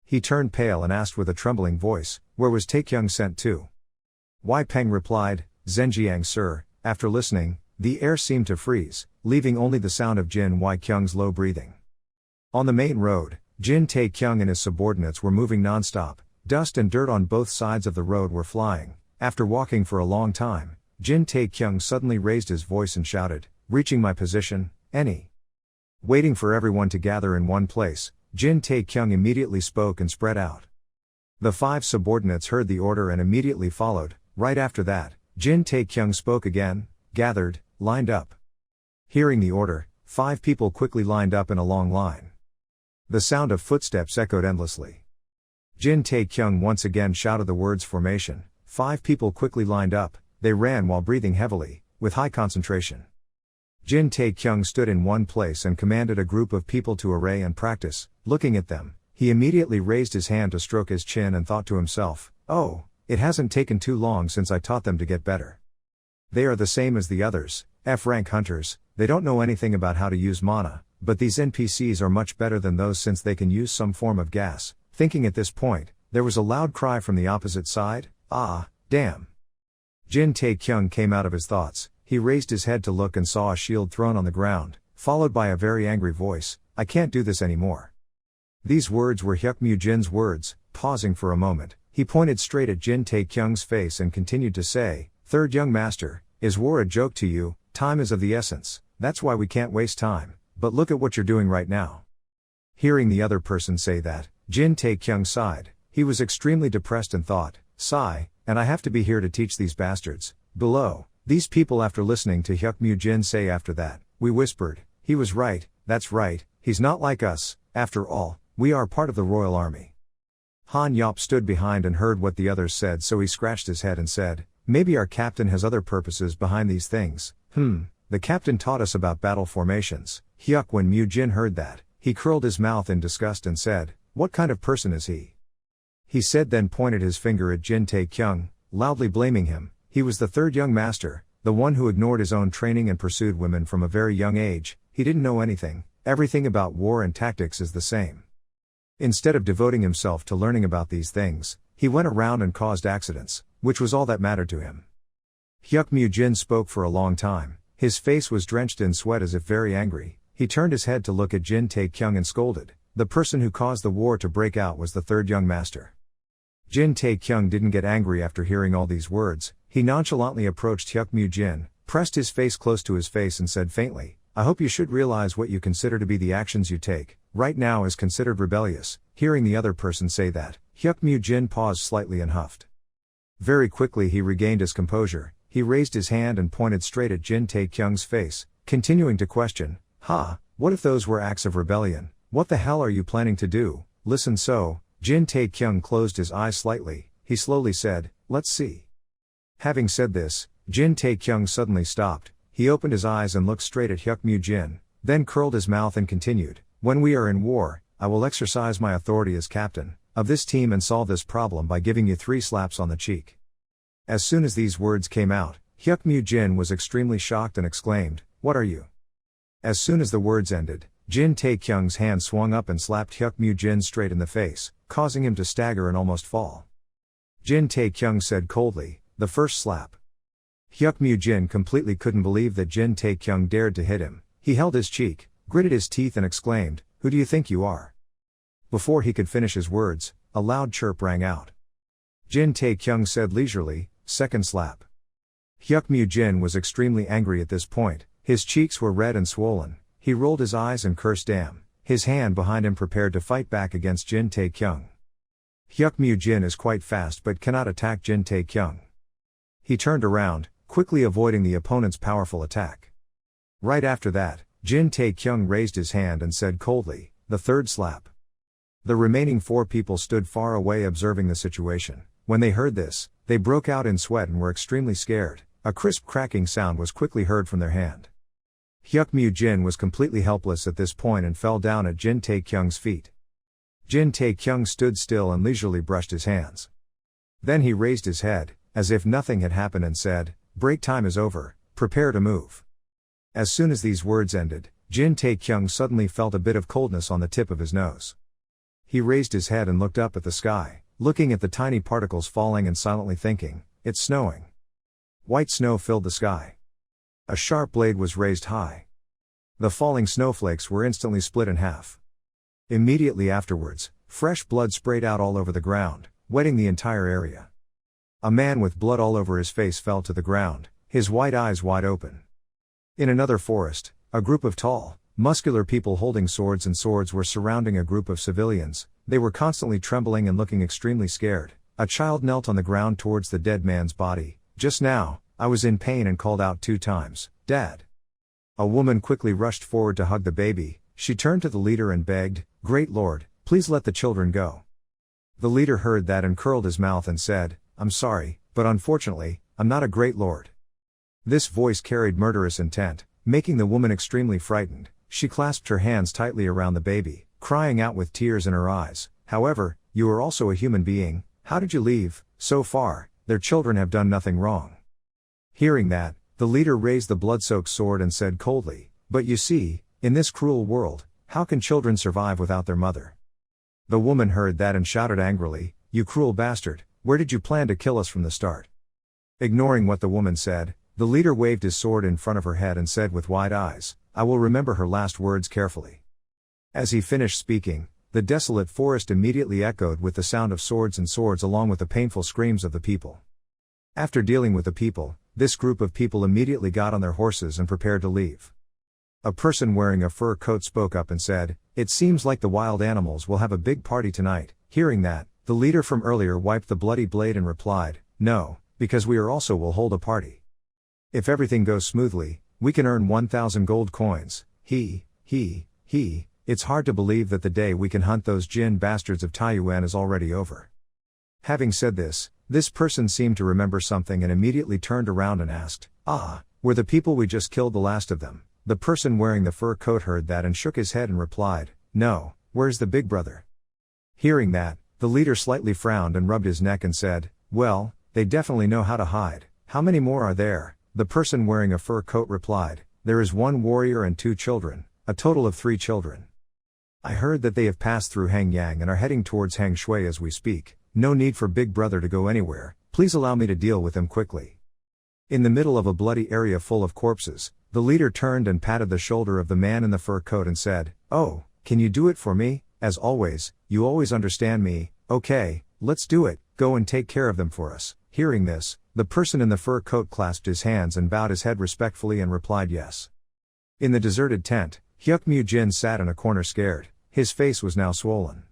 He turned pale and asked with a trembling voice, where was Tae-kyung sent to? Wai Peng replied, Zhenjiang sir. After listening, the air seemed to freeze, leaving only the sound of Jin Wai-kyung's low breathing. On the main road, Jin Tae-kyung and his subordinates were moving non-stop. Dust and dirt on both sides of the road were flying. After walking for a long time, Jin Tae-kyung suddenly raised his voice and shouted, reaching my position, any. Waiting for everyone to gather in one place, Jin Tae-kyung immediately spoke and spread out. The 5 subordinates heard the order and immediately followed. Right after that, Jin Tae-kyung spoke again, gathered, lined up. Hearing the order, 5 people quickly lined up in a long line. The sound of footsteps echoed endlessly. Jin Tae-kyung once again shouted the words formation. 5 people quickly lined up. They ran while breathing heavily, with high concentration. Jin Tae-kyung stood in one place and commanded a group of people to array and practice. Looking at them, he immediately raised his hand to stroke his chin and thought to himself, oh, it hasn't taken too long since I taught them to get better. They are the same as the others, F-rank hunters. They don't know anything about how to use mana, but these NPCs are much better than those since they can use some form of gas. Thinking at this point, there was a loud cry from the opposite side, ah, damn. Jin Tae-kyung came out of his thoughts. He raised his head to look and saw a shield thrown on the ground, followed by a very angry voice, I can't do this anymore. These words were Hyuk Jin's words. Pausing for a moment, he pointed straight at Jin Tae-kyung's face and continued to say, Third young master, is war a joke to you? Time is of the essence, that's why we can't waste time, but look at what you're doing right now. Hearing the other person say that, Jin Tae-kyung sighed. He was extremely depressed and thought, sigh, and I have to be here to teach these bastards. Below, these people after listening to Hyuk Jin say after that, we whispered, he was right, that's right, he's not like us, after all, we are part of the royal army. Han Yop stood behind and heard what the others said, so he scratched his head and said, maybe our captain has other purposes behind these things. The captain taught us about battle formations. Hyuk Jin heard that, he curled his mouth in disgust and said, what kind of person is he? He said, then pointed his finger at Jin Tae-kyung, loudly blaming him. He was the third young master, the one who ignored his own training and pursued women from a very young age. He didn't know anything. Everything about war and tactics is the same. Instead of devoting himself to learning about these things, he went around and caused accidents, which was all that mattered to him. Hyuk Jin spoke for a long time. His face was drenched in sweat as if very angry. He turned his head to look at Jin Tae-kyung and scolded. The person who caused the war to break out was the third young master. Jin Tae-kyung didn't get angry after hearing all these words. He nonchalantly approached Hyuk Jin, pressed his face close to his face and said faintly, I hope you should realize what you consider to be the actions you take right now is considered rebellious. Hearing the other person say that, Hyuk Mu Jin paused slightly and huffed. Very quickly he regained his composure. He raised his hand and pointed straight at Jin Tae-kyung's face, continuing to question, what if those were acts of rebellion? What the hell are you planning to do? Listen so. Jin Tae-kyung closed his eyes slightly. He slowly said, let's see. Having said this, Jin Tae-kyung suddenly stopped. He opened his eyes and looked straight at Hyuk Mu Jin, then curled his mouth and continued, when we are in war, I will exercise my authority as captain of this team and solve this problem by giving you 3 slaps on the cheek. As soon as these words came out, Hyuk Mu Jin was extremely shocked and exclaimed, what are you? As soon as the words ended, Jin Tae-kyung's hand swung up and slapped Hyuk Mu Jin straight in the face, causing him to stagger and almost fall. Jin Tae-kyung said coldly, the first slap. Hyuk Mu Jin completely couldn't believe that Jin Tae-kyung dared to hit him. He held his cheek, gritted his teeth and exclaimed, who do you think you are? Before he could finish his words, a loud chirp rang out. Jin Tae-kyung said leisurely, second slap. Hyuk Mu Jin was extremely angry at this point. His cheeks were red and swollen. He rolled his eyes and cursed damn, his hand behind him prepared to fight back against Jin Tae-kyung. Hyuk Mu Jin is quite fast but cannot attack Jin Tae-kyung. He turned around, quickly avoiding the opponent's powerful attack. Right after that, Jin Tae-kyung raised his hand and said coldly, the third slap. The remaining 4 people stood far away observing the situation. When they heard this, they broke out in sweat and were extremely scared. A crisp cracking sound was quickly heard from their hand. Hyuk Mu Jin was completely helpless at this point and fell down at Jin Tae-kyung's feet. Jin Tae-kyung stood still and leisurely brushed his hands. Then he raised his head, as if nothing had happened and said, break time is over, prepare to move. As soon as these words ended, Jin Tae-kyung suddenly felt a bit of coldness on the tip of his nose. He raised his head and looked up at the sky, looking at the tiny particles falling and silently thinking, it's snowing. White snow filled the sky. A sharp blade was raised high. The falling snowflakes were instantly split in half. Immediately afterwards, fresh blood sprayed out all over the ground, wetting the entire area. A man with blood all over his face fell to the ground, his white eyes wide open. In another forest, a group of tall, muscular people holding swords were surrounding a group of civilians. They were constantly trembling and looking extremely scared. A child knelt on the ground towards the dead man's body. Just now, I was in pain and called out 2 times, Dad. A woman quickly rushed forward to hug the baby. She turned to the leader and begged, Great Lord, please let the children go. The leader heard that and curled his mouth and said, I'm sorry, but unfortunately, I'm not a great lord. This voice carried murderous intent, making the woman extremely frightened. She clasped her hands tightly around the baby, crying out with tears in her eyes, however, you are also a human being. How did you leave? So far, their children have done nothing wrong. Hearing that, the leader raised the blood-soaked sword and said coldly, but you see, in this cruel world, how can children survive without their mother? The woman heard that and shouted angrily, you cruel bastard, where did you plan to kill us from the start? Ignoring what the woman said, the leader waved his sword in front of her head and said with wide eyes, I will remember her last words carefully. As he finished speaking, the desolate forest immediately echoed with the sound of swords along with the painful screams of the people. After dealing with the people, this group of people immediately got on their horses and prepared to leave. A person wearing a fur coat spoke up and said, it seems like the wild animals will have a big party tonight. Hearing that, the leader from earlier wiped the bloody blade and replied, no, because we are also will hold a party. If everything goes smoothly, we can earn 1,000 gold coins. It's hard to believe that the day we can hunt those Jin bastards of Taiyuan is already over. Having said this person seemed to remember something and immediately turned around and asked, were the people we just killed the last of them? The person wearing the fur coat heard that and shook his head and replied, no, where's the big brother? Hearing that, the leader slightly frowned and rubbed his neck and said, well, they definitely know how to hide. How many more are there? The person wearing a fur coat replied, there is 1 warrior and 2 children, a total of 3 children. I heard that they have passed through Hangyang and are heading towards Hangshui as we speak. No need for Big Brother to go anywhere, please allow me to deal with them quickly. In the middle of a bloody area full of corpses, the leader turned and patted the shoulder of the man in the fur coat and said, oh, can you do it for me? As always, you always understand me. Okay, let's do it, go and take care of them for us. Hearing this, the person in the fur coat clasped his hands and bowed his head respectfully and replied yes. In the deserted tent, Hyuk Mu Jin sat in a corner scared. His face was now swollen.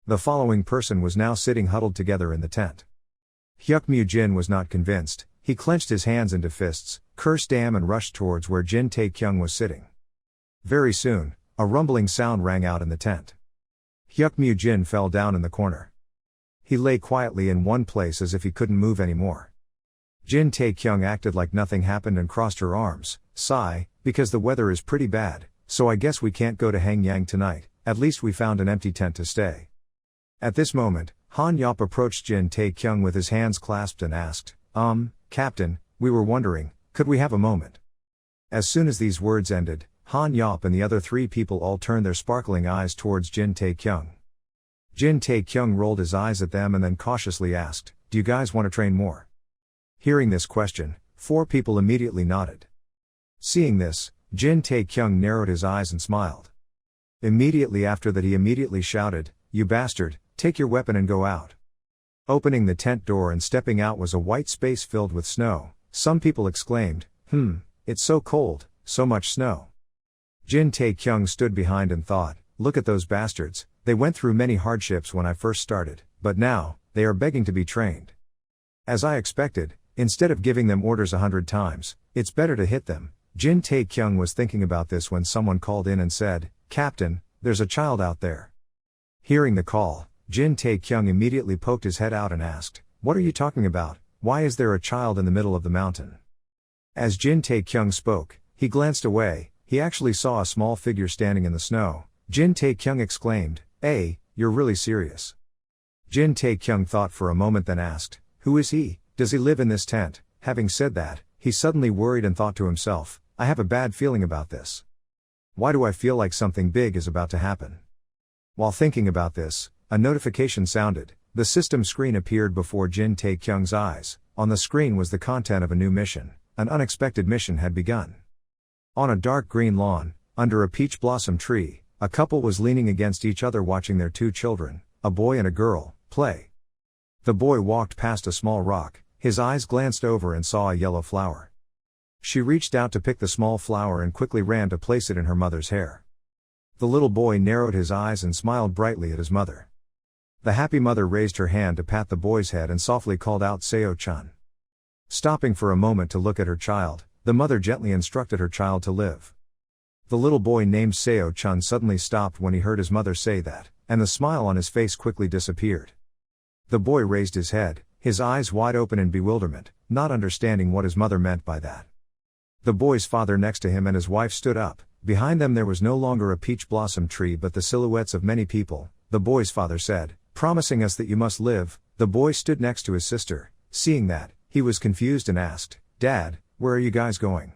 The following person was now sitting huddled together in the tent. Hyuk Jin was not convinced. He clenched his hands into fists, cursed damn, and rushed towards where Jin Tae-kyung was sitting. Very soon, a rumbling sound rang out in the tent. Hyuk Jin fell down in the corner. He lay quietly in one place as if he couldn't move anymore. Jin Tae-kyung acted like nothing happened and crossed her arms. Sigh, because the weather is pretty bad, so I guess we can't go to Hangyang tonight, at least we found an empty tent to stay. At this moment, Han Yop approached Jin Tae-kyung with his hands clasped and asked, Captain, we were wondering, could we have a moment? As soon as these words ended, Han Yop and the other three people all turned their sparkling eyes towards Jin Tae-kyung. Jin Tae-kyung rolled his eyes at them and then cautiously asked, do you guys want to train more? Hearing this question, four people immediately nodded. Seeing this, Jin Tae-kyung narrowed his eyes and smiled. Immediately after that he immediately shouted, you bastard, take your weapon and go out. Opening the tent door and stepping out was a white space filled with snow. Some people exclaimed, it's so cold, so much snow. Jin Tae-kyung stood behind and thought, look at those bastards, they went through many hardships when I first started, but now, they are begging to be trained. As I expected, instead of giving them orders 100 times, it's better to hit them. Jin Tae-kyung was thinking about this when someone called in and said, Captain, there's a child out there. Hearing the call, Jin Tae-kyung immediately poked his head out and asked, what are you talking about? Why is there a child in the middle of the mountain? As Jin Tae-kyung spoke, he glanced away. He actually saw a small figure standing in the snow. Jin Tae-kyung exclaimed, hey, you're really serious? Jin Tae-kyung thought for a moment then asked, who is he? Does he live in this tent? Having said that, he suddenly worried and thought to himself, I have a bad feeling about this. Why do I feel like something big is about to happen? While thinking about this, a notification sounded. The system screen appeared before Jin Tae-kyung's eyes. On the screen was the content of a new mission. An unexpected mission had begun. On a dark green lawn, under a peach blossom tree, a couple was leaning against each other watching their two children, a boy and a girl, play. The boy walked past a small rock. His eyes glanced over and saw a yellow flower. She reached out to pick the small flower and quickly ran to place it in her mother's hair. The little boy narrowed his eyes and smiled brightly at his mother. The happy mother raised her hand to pat the boy's head and softly called out Seo-chan. Stopping for a moment to look at her child, the mother gently instructed her child to live. The little boy named Seo-chan suddenly stopped when he heard his mother say that, and the smile on his face quickly disappeared. The boy raised his head, his eyes wide open in bewilderment, not understanding what his mother meant by that. The boy's father next to him and his wife stood up. Behind them there was no longer a peach blossom tree but the silhouettes of many people. The boy's father said, promising us that you must live. The boy stood next to his sister. Seeing that, he was confused and asked, Dad, where are you guys going?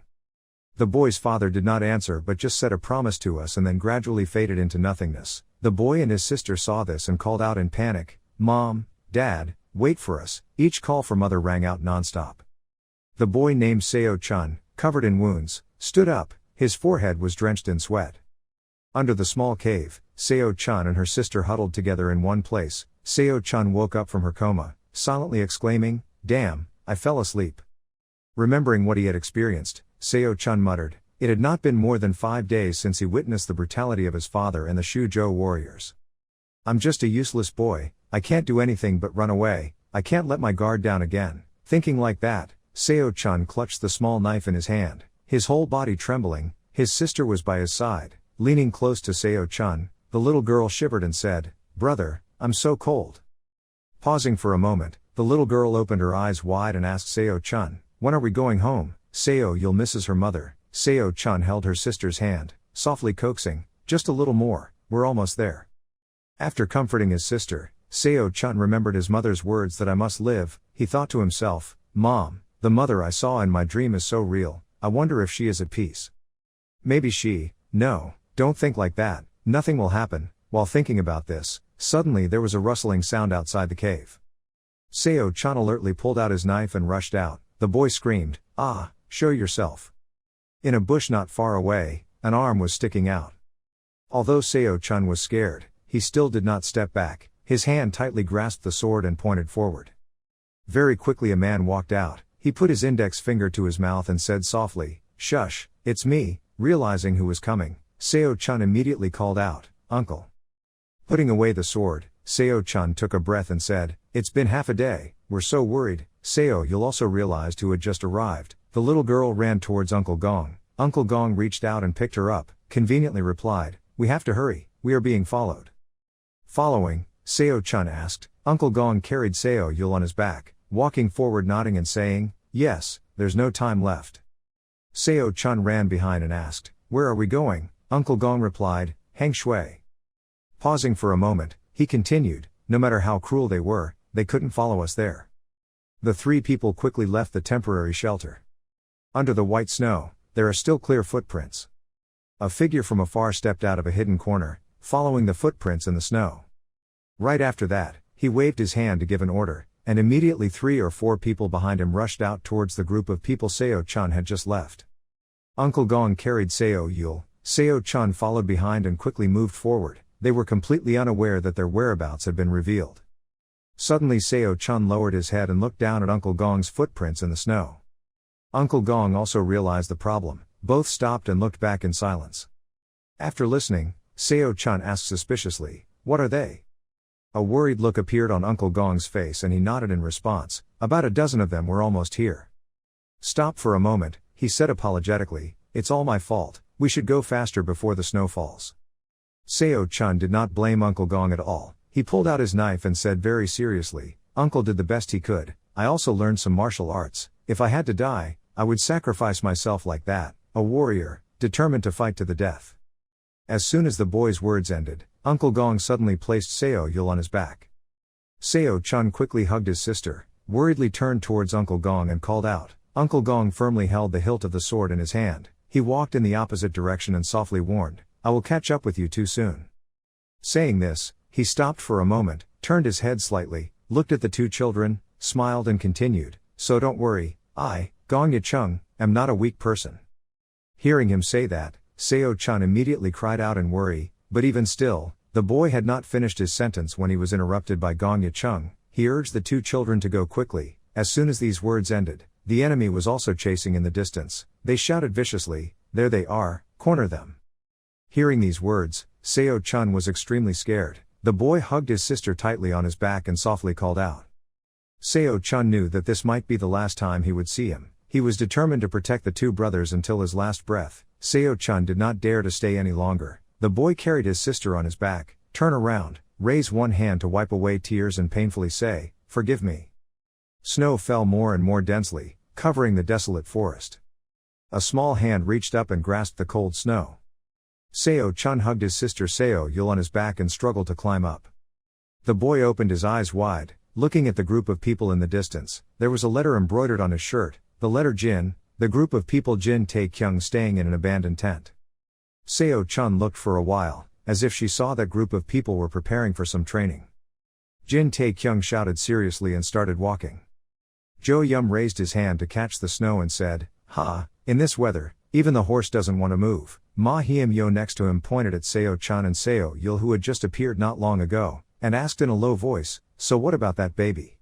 The boy's father did not answer but just said a promise to us and then gradually faded into nothingness. The boy and his sister saw this and called out in panic, Mom, Dad, wait for us. Each call for mother rang out non-stop. The boy named Seo-chan, covered in wounds, stood up. His forehead was drenched in sweat. Under the small cave, Seo-chan and her sister huddled together in one place. Seo-chan woke up from her coma, silently exclaiming, Damn, I fell asleep. Remembering what he had experienced, Seo-chan muttered, it had not been more than 5 days since he witnessed the brutality of his father and the Shuzhou warriors. I'm just a useless boy, I can't do anything but run away, I can't let my guard down again. Thinking like that, Seo-chan clutched the small knife in his hand, his whole body trembling. His sister was by his side. Leaning close to Seo-chan, the little girl shivered and said, Brother, I'm so cold. Pausing for a moment, the little girl opened her eyes wide and asked Seo-chan, when are we going home? Seo you'll misses her mother. Seo-chan held her sister's hand, softly coaxing, just a little more, we're almost there. After comforting his sister, Seo-chan remembered his mother's words that I must live. He thought to himself, Mom, the mother I saw in my dream is so real, I wonder if she is at peace. Maybe she, no. Don't think like that, nothing will happen. While thinking about this, suddenly there was a rustling sound outside the cave. Seo-chan alertly pulled out his knife and rushed out. The boy screamed, Ah, show yourself. In a bush not far away, an arm was sticking out. Although Seo-chan was scared, he still did not step back. His hand tightly grasped the sword and pointed forward. Very quickly a man walked out. He put his index finger to his mouth and said softly, Shush, it's me. Realizing who was coming, Seo-chan immediately called out, Uncle. Putting away the sword, Seo-chan took a breath and said, "It's been half a day, we're so worried." Seo Yul also realized who had just arrived. The little girl ran towards Uncle Gong. Uncle Gong reached out and picked her up, conveniently replied, "We have to hurry, we are being followed." Following, Seo-chan asked. Uncle Gong carried Seo Yul on his back, walking forward nodding and saying, "Yes, there's no time left." Seo-chan ran behind and asked, "Where are we going?" Uncle Gong replied, "Hang Shui." Pausing for a moment, he continued, "No matter how cruel they were, they couldn't follow us there." The three people quickly left the temporary shelter. Under the white snow, there are still clear footprints. A figure from afar stepped out of a hidden corner, following the footprints in the snow. Right after that, he waved his hand to give an order, and immediately 3 or 4 people behind him rushed out towards the group of people Seo-chan had just left. Uncle Gong carried Seo Yul. Seo-chan followed behind and quickly moved forward. They were completely unaware that their whereabouts had been revealed. Suddenly Seo-chan lowered his head and looked down at Uncle Gong's footprints in the snow. Uncle Gong also realized the problem. Both stopped and looked back in silence. After listening, Seo-chan asked suspiciously, "What are they?" A worried look appeared on Uncle Gong's face and he nodded in response. "About a dozen of them were almost here." "Stop for a moment," he said apologetically, "it's all my fault, we should go faster before the snow falls." Seo-chan did not blame Uncle Gong at all. He pulled out his knife and said very seriously, "Uncle did the best he could. I also learned some martial arts. If I had to die, I would sacrifice myself like that, a warrior, determined to fight to the death." As soon as the boy's words ended, Uncle Gong suddenly placed Seo Yul on his back. Seo-chan quickly hugged his sister, worriedly turned towards Uncle Gong and called out. Uncle Gong firmly held the hilt of the sword in his hand. He walked in the opposite direction and softly warned, "I will catch up with you too soon." Saying this, he stopped for a moment, turned his head slightly, looked at the 2 children, smiled and continued, "So don't worry, I, Gong Yicheng, am not a weak person." Hearing him say that, Seo-chan immediately cried out in worry, but even still, the boy had not finished his sentence when he was interrupted by Gong Yicheng. He urged the 2 children to go quickly. As soon as these words ended, the enemy was also chasing in the distance. They shouted viciously, "There they are, corner them." Hearing these words, Seo-chan was extremely scared. The boy hugged his sister tightly on his back and softly called out. Seo-chan knew that this might be the last time he would see him. He was determined to protect the 2 brothers until his last breath. Seo-chan did not dare to stay any longer. The boy carried his sister on his back, turn around, raise one hand to wipe away tears and painfully say, "Forgive me." Snow fell more and more densely, covering the desolate forest. A small hand reached up and grasped the cold snow. Seo-chan hugged his sister Seo Yul on his back and struggled to climb up. The boy opened his eyes wide, looking at the group of people in the distance. There was a letter embroidered on his shirt, the letter Jin, the group of people Jin Tae-kyung staying in an abandoned tent. Seo-chan looked for a while, as if she saw that group of people were preparing for some training. Jin Tae-kyung shouted seriously and started walking. Jo Yum raised his hand to catch the snow and said, "Ha, in this weather, even the horse doesn't want to move." Ma Hiem-yo next to him pointed at Seo-chan and Seo Yul who had just appeared not long ago, and asked in a low voice, "So what about that baby?"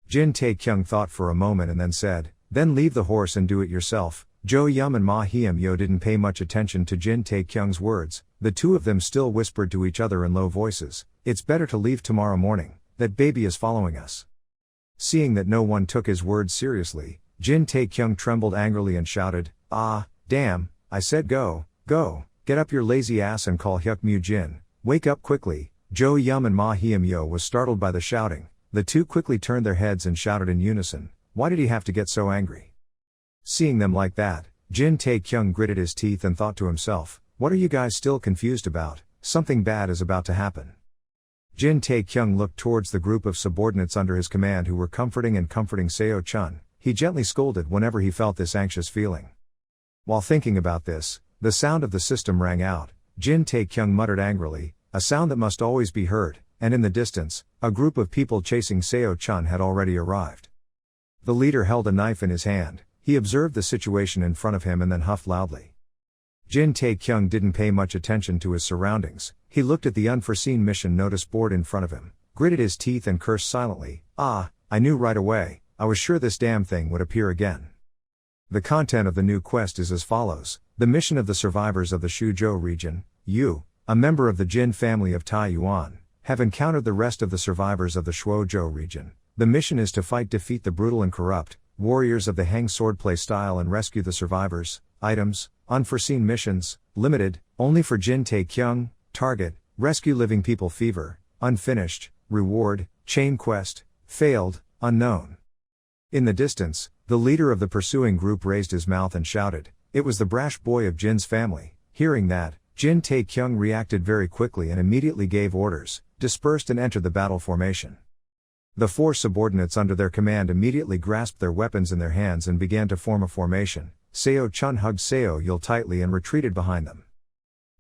Jin Tae-kyung thought for a moment and then said, "Then leave the horse and do it yourself." Jo Yum and Ma Hiem-yo didn't pay much attention to Jin Tae-kyung's words. The 2 of them still whispered to each other in low voices, "It's better to leave tomorrow morning, that baby is following us." Seeing that no one took his words seriously, Jin Tae-kyung trembled angrily and shouted, "Ah, damn, I said go, get up your lazy ass and call Hyuk Mu Jin, wake up quickly." Jo Yum and Ma Hiem-yo was startled by the shouting. The 2 quickly turned their heads and shouted in unison, "Why did he have to get so angry?" Seeing them like that, Jin Tae-kyung gritted his teeth and thought to himself, "What are you guys still confused about? Something bad is about to happen." Jin Tae-kyung looked towards the group of subordinates under his command who were comforting Seo-chan. He gently scolded whenever he felt this anxious feeling. While thinking about this, the sound of the system rang out. Jin Tae-kyung muttered angrily, a sound that must always be heard, and in the distance, a group of people chasing Seo-chan had already arrived. The leader held a knife in his hand. He observed the situation in front of him and then huffed loudly. Jin Tae-kyung didn't pay much attention to his surroundings. He looked at the unforeseen mission notice board in front of him, gritted his teeth and cursed silently. "Ah, I knew right away, I was sure this damn thing would appear again." The content of the new quest is as follows. The mission of the survivors of the Shuzhou region. You, a member of the Jin family of Taiyuan, have encountered the rest of the survivors of the Shuozhou region. The mission is to defeat the brutal and corrupt warriors of the Hang swordplay style and rescue the survivors. Items, unforeseen missions, limited, only for Jin Taekyung. Target, rescue living people. Fever, unfinished. Reward, chain quest, failed, unknown. In the distance, the leader of the pursuing group raised his mouth and shouted. It was the brash boy of Jin's family. Hearing that, Jin Taekyung reacted very quickly and immediately gave orders, dispersed and entered the battle formation. The 4 subordinates under their command immediately grasped their weapons in their hands and began to form a formation. Seo Chun hugged Seo Yul tightly and retreated behind them.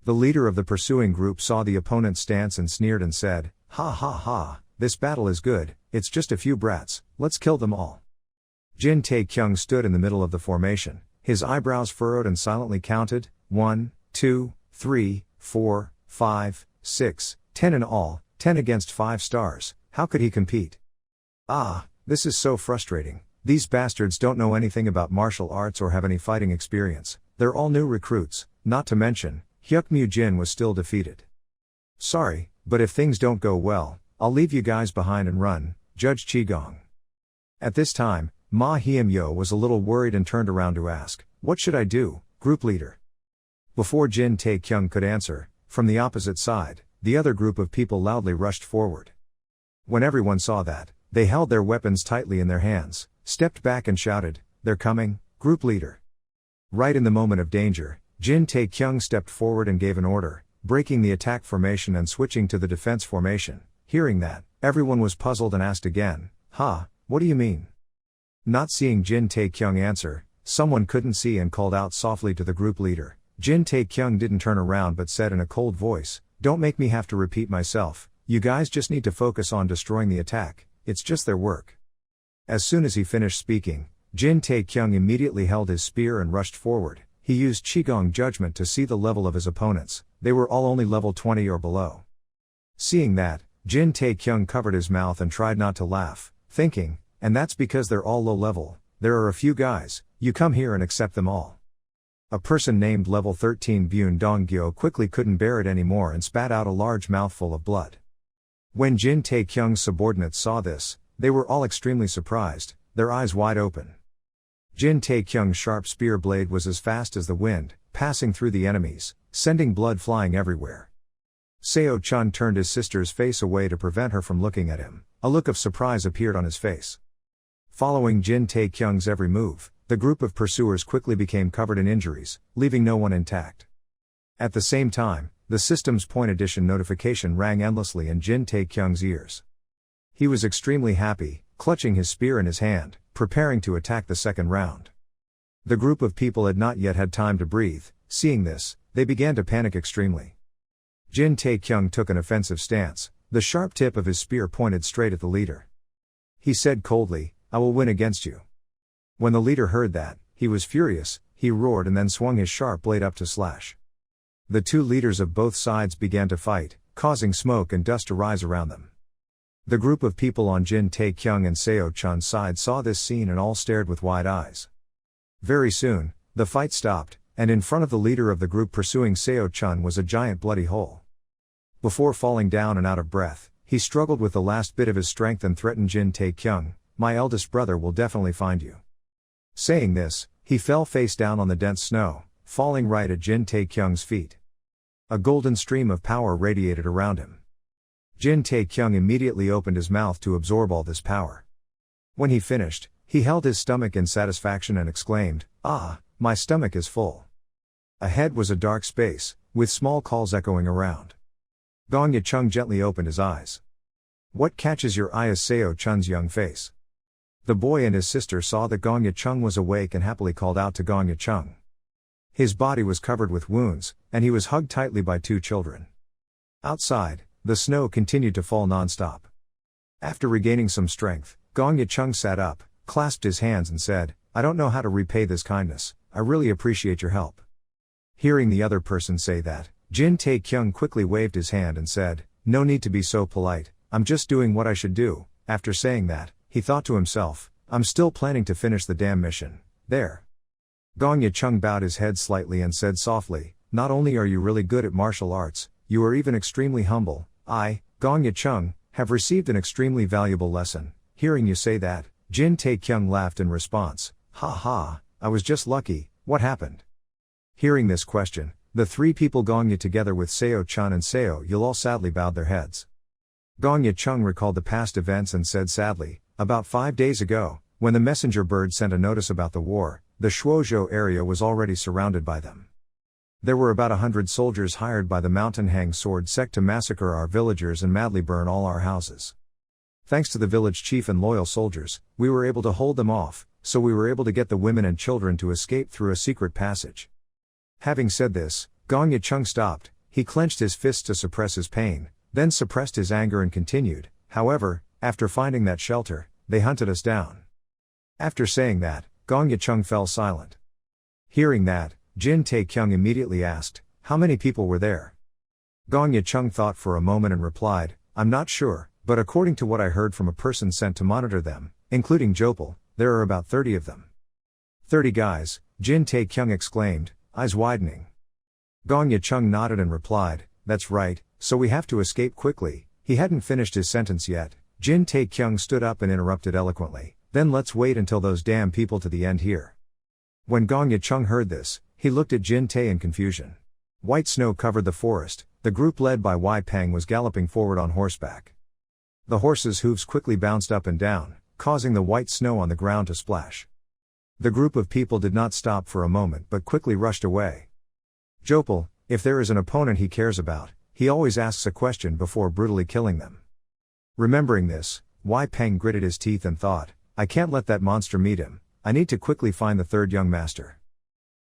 The leader of the pursuing group saw the opponent's stance and sneered and said, "Ha ha ha, this battle is good, it's just a few brats, let's kill them all." Jin Taekyung stood in the middle of the formation, his eyebrows furrowed and silently counted, 1, 2, 3, 4, 5, 6, 10 in all, 10 against 5 stars, how could he compete? Ah, this is so frustrating. These bastards don't know anything about martial arts or have any fighting experience, they're all new recruits, not to mention, Hyuk-Mu Jin was still defeated. Sorry, but if things don't go well, I'll leave you guys behind and run, Judge Qigong. At this time, Ma Hyam-yo was a little worried and turned around to ask, "What should I do, group leader?" Before Jin Taekyung could answer, from the opposite side, the other group of people loudly rushed forward. When everyone saw that, they held their weapons tightly in their hands, stepped back and shouted, "They're coming, group leader." Right in the moment of danger, Jin Taekyung stepped forward and gave an order, breaking the attack formation and switching to the defense formation. Hearing that, everyone was puzzled and asked again, what do you mean?" Not seeing Jin Taekyung answer, someone couldn't see and called out softly to the group leader. Jin Taekyung didn't turn around but said in a cold voice, "Don't make me have to repeat myself, you guys just need to focus on destroying the attack, it's just their work." As soon as he finished speaking, Jin Taekyung immediately held his spear and rushed forward. He used Qigong judgment to see the level of his opponents, they were all only level 20 or below. Seeing that, Jin Taekyung covered his mouth and tried not to laugh, thinking, and that's because they're all low level, there are a few guys, you come here and accept them all. A person named level 13 Byun Donggyo quickly couldn't bear it anymore and spat out a large mouthful of blood. When Jin Taekyung's subordinates saw this, they were all extremely surprised, their eyes wide open. Jin Taekyung's sharp spear blade was as fast as the wind, passing through the enemies, sending blood flying everywhere. Seo Chun turned his sister's face away to prevent her from looking at him. A look of surprise appeared on his face. Following Jin Taekyung's every move, the group of pursuers quickly became covered in injuries, leaving no one intact. At the same time, the system's point addition notification rang endlessly in Jin Taekyung's ears. He was extremely happy, clutching his spear in his hand, preparing to attack the second round. The group of people had not yet had time to breathe. Seeing this, they began to panic extremely. Jin Taekyung took an offensive stance, the sharp tip of his spear pointed straight at the leader. He said coldly, "I will win against you." When the leader heard that, he was furious, he roared and then swung his sharp blade up to slash. The two leaders of both sides began to fight, causing smoke and dust to rise around them. The group of people on Jin Taekyung and Seo Chun's side saw this scene and all stared with wide eyes. Very soon, the fight stopped, and in front of the leader of the group pursuing Seo Chun was a giant bloody hole. Before falling down and out of breath, he struggled with the last bit of his strength and threatened Jin Taekyung, "My eldest brother will definitely find you." Saying this, he fell face down on the dense snow, falling right at Jin Taekyung's feet. A golden stream of power radiated around him. Jin Taekyung immediately opened his mouth to absorb all this power. When he finished, he held his stomach in satisfaction and exclaimed, "Ah, my stomach is full." Ahead was a dark space, with small calls echoing around. Gong Yicheng gently opened his eyes. "What catches your eye?" is Seo Chun's young face. The boy and his sister saw that Gong Yicheng was awake and happily called out to Gong Yicheng. His body was covered with wounds, and he was hugged tightly by two children. Outside, the snow continued to fall non-stop. After regaining some strength, Gong Yicheng sat up, clasped his hands and said, "I don't know how to repay this kindness, I really appreciate your help." Hearing the other person say that, Jin Taekyung quickly waved his hand and said, "No need to be so polite, I'm just doing what I should do." After saying that, he thought to himself, "I'm still planning to finish the damn mission, there." Gong Yicheng bowed his head slightly and said softly, "Not only are you really good at martial arts, you are even extremely humble. Gong Yicheng, have received an extremely valuable lesson. Hearing you say that, Jin Taekyung laughed in response. Ha ha, I was just lucky, what happened? Hearing this question, the three people Gong Yi together with Seo Chun and Seo Yul all sadly bowed their heads. Gong Yicheng recalled the past events and said sadly, about 5 days ago, when the messenger bird sent a notice about the war, the Shuozhou area was already surrounded by them. There were about 100 soldiers hired by the Mountain Hang Sword sect to massacre our villagers and madly burn all our houses. Thanks to the village chief and loyal soldiers, we were able to hold them off, so we were able to get the women and children to escape through a secret passage. Having said this, Gong Yicheng stopped, he clenched his fists to suppress his pain, then suppressed his anger and continued, however, after finding that shelter, they hunted us down. After saying that, Gong Yicheng fell silent. Hearing that, Jin Taekyung immediately asked, how many people were there? Gong Yicheng thought for a moment and replied, I'm not sure, but according to what I heard from a person sent to monitor them, including Jopal, there are about 30 of them. 30 guys, Jin Taekyung exclaimed, eyes widening. Gong Yicheng nodded and replied, that's right, so we have to escape quickly. He hadn't finished his sentence yet. Jin Taekyung stood up and interrupted eloquently, then let's wait until those damn people to the end here. When Gong Yicheng heard this, he looked at Jin Tae in confusion. White snow covered the forest, the group led by Wei Peng was galloping forward on horseback. The horses' hooves quickly bounced up and down, causing the white snow on the ground to splash. The group of people did not stop for a moment but quickly rushed away. Jopal, if there is an opponent he cares about, he always asks a question before brutally killing them. Remembering this, Wei Peng gritted his teeth and thought, I can't let that monster meet him, I need to quickly find the third young master.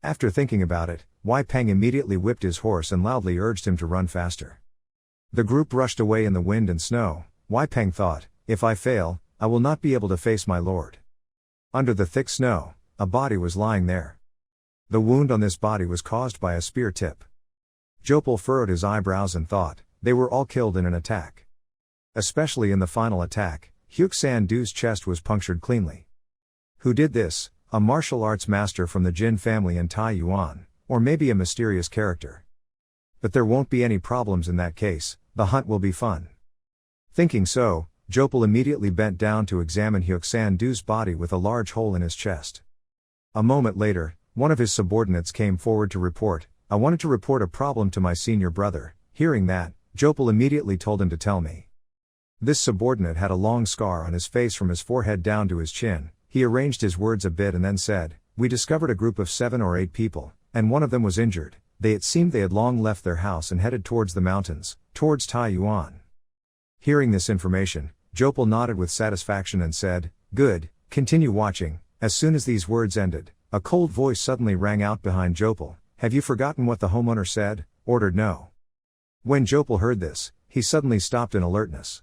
After thinking about it, Wei Peng immediately whipped his horse and loudly urged him to run faster. The group rushed away in the wind and snow. Wei Peng thought, if I fail, I will not be able to face my lord. Under the thick snow, a body was lying there. The wound on this body was caused by a spear tip. Jopal furrowed his eyebrows and thought, they were all killed in an attack. Especially in the final attack, Hyuk-san Do's chest was punctured cleanly. Who did this? A martial arts master from the Jin family in Taiyuan, or maybe a mysterious character. But there won't be any problems in that case, the hunt will be fun. Thinking so, Jopal immediately bent down to examine Hyuk-san Do's body with a large hole in his chest. A moment later, one of his subordinates came forward to report, I wanted to report a problem to my senior brother. Hearing that, Jopal immediately told him to tell me. This subordinate had a long scar on his face from his forehead down to his chin. He arranged his words a bit and then said, we discovered a group of 7 or 8 people, and one of them was injured. It seemed they had long left their house and headed towards the mountains, towards Taiyuan. Hearing this information, Jopal nodded with satisfaction and said, good, continue watching. As soon as these words ended, a cold voice suddenly rang out behind Jopal, have you forgotten what the homeowner said? Ordered no. When Jopal heard this, he suddenly stopped in alertness.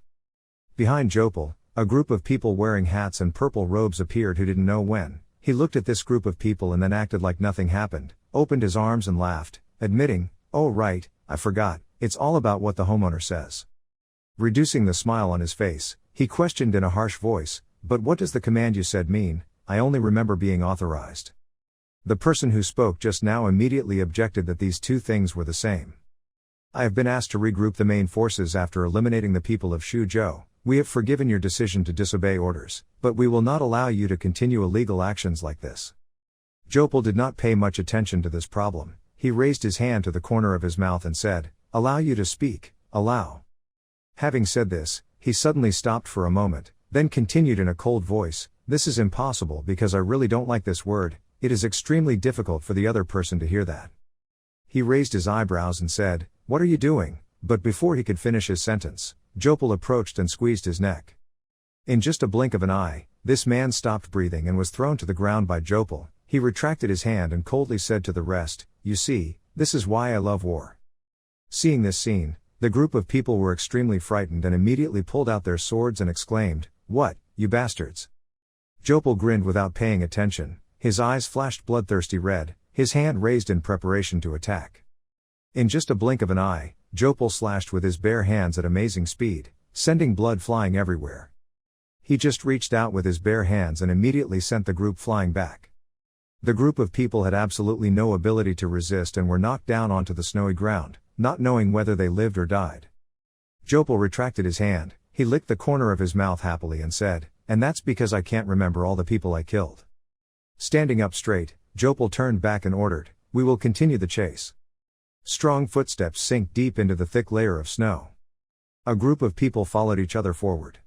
Behind Jopal, a group of people wearing hats and purple robes appeared who didn't know when. He looked at this group of people and then acted like nothing happened, opened his arms and laughed, admitting, oh right, I forgot, it's all about what the homeowner says. Reducing the smile on his face, he questioned in a harsh voice, but what does the command you said mean? I only remember being authorized. The person who spoke just now immediately objected that these two things were the same. I have been asked to regroup the main forces after eliminating the people of Shuzhou. We have forgiven your decision to disobey orders, but we will not allow you to continue illegal actions like this. Jopal did not pay much attention to this problem. He raised his hand to the corner of his mouth and said, allow you to speak, allow. Having said this, he suddenly stopped for a moment, then continued in a cold voice, this is impossible because I really don't like this word, it is extremely difficult for the other person to hear that. He raised his eyebrows and said, what are you doing? But before he could finish his sentence, Jopal approached and squeezed his neck. In just a blink of an eye, this man stopped breathing and was thrown to the ground by Jopal. He retracted his hand and coldly said to the rest, you see, this is why I love war. Seeing this scene, the group of people were extremely frightened and immediately pulled out their swords and exclaimed, what, you bastards? Jopal grinned without paying attention, his eyes flashed bloodthirsty red, his hand raised in preparation to attack. In just a blink of an eye, Jopal slashed with his bare hands at amazing speed, sending blood flying everywhere. He just reached out with his bare hands and immediately sent the group flying back. The group of people had absolutely no ability to resist and were knocked down onto the snowy ground, not knowing whether they lived or died. Jopal retracted his hand, he licked the corner of his mouth happily and said, "And that's because I can't remember all the people I killed." Standing up straight, Jopal turned back and ordered, "We will continue the chase." Strong footsteps sink deep into the thick layer of snow. A group of people followed each other forward.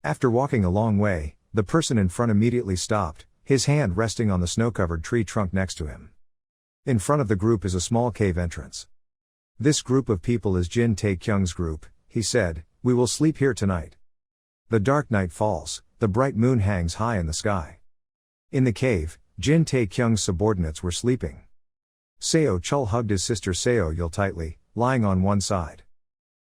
After walking a long way, the person in front immediately stopped, his hand resting on the snow-covered tree trunk next to him. In front of the group is a small cave entrance. "This group of people is Jin Tae-kyung's group," he said, "we will sleep here tonight." The dark night falls, the bright moon hangs high in the sky. In the cave, Jin Tae-kyung's subordinates were sleeping. Seo Chul hugged his sister Seo Yul tightly, lying on one side.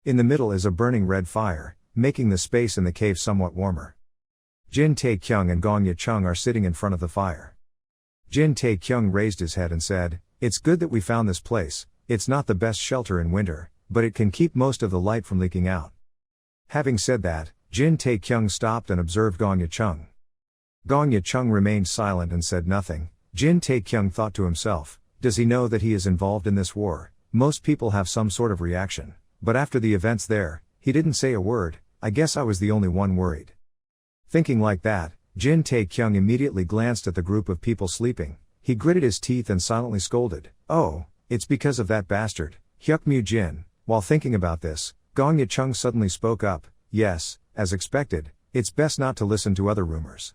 In the middle is a burning red fire, making the space in the cave somewhat warmer. Jin Tae-kyung and Gong Ye-chung are sitting in front of the fire. Jin Tae-kyung raised his head and said, "It's good that we found this place. It's not the best shelter in winter, but it can keep most of the light from leaking out." Having said that, Jin Tae-kyung stopped and observed Gong Ye-chung. Gong Ye-chung remained silent and said nothing. Jin Tae-kyung thought to himself, does he know that he is involved in this war? Most people have some sort of reaction. But after the events there, he didn't say a word. I guess I was the only one worried. Thinking like that, Jin Tae-kyung immediately glanced at the group of people sleeping. He gritted his teeth and silently scolded, "Oh, it's because of that bastard, Hyuk Mu Jin." While thinking about this, Gong Ye-chung suddenly spoke up, "Yes, as expected, it's best not to listen to other rumors."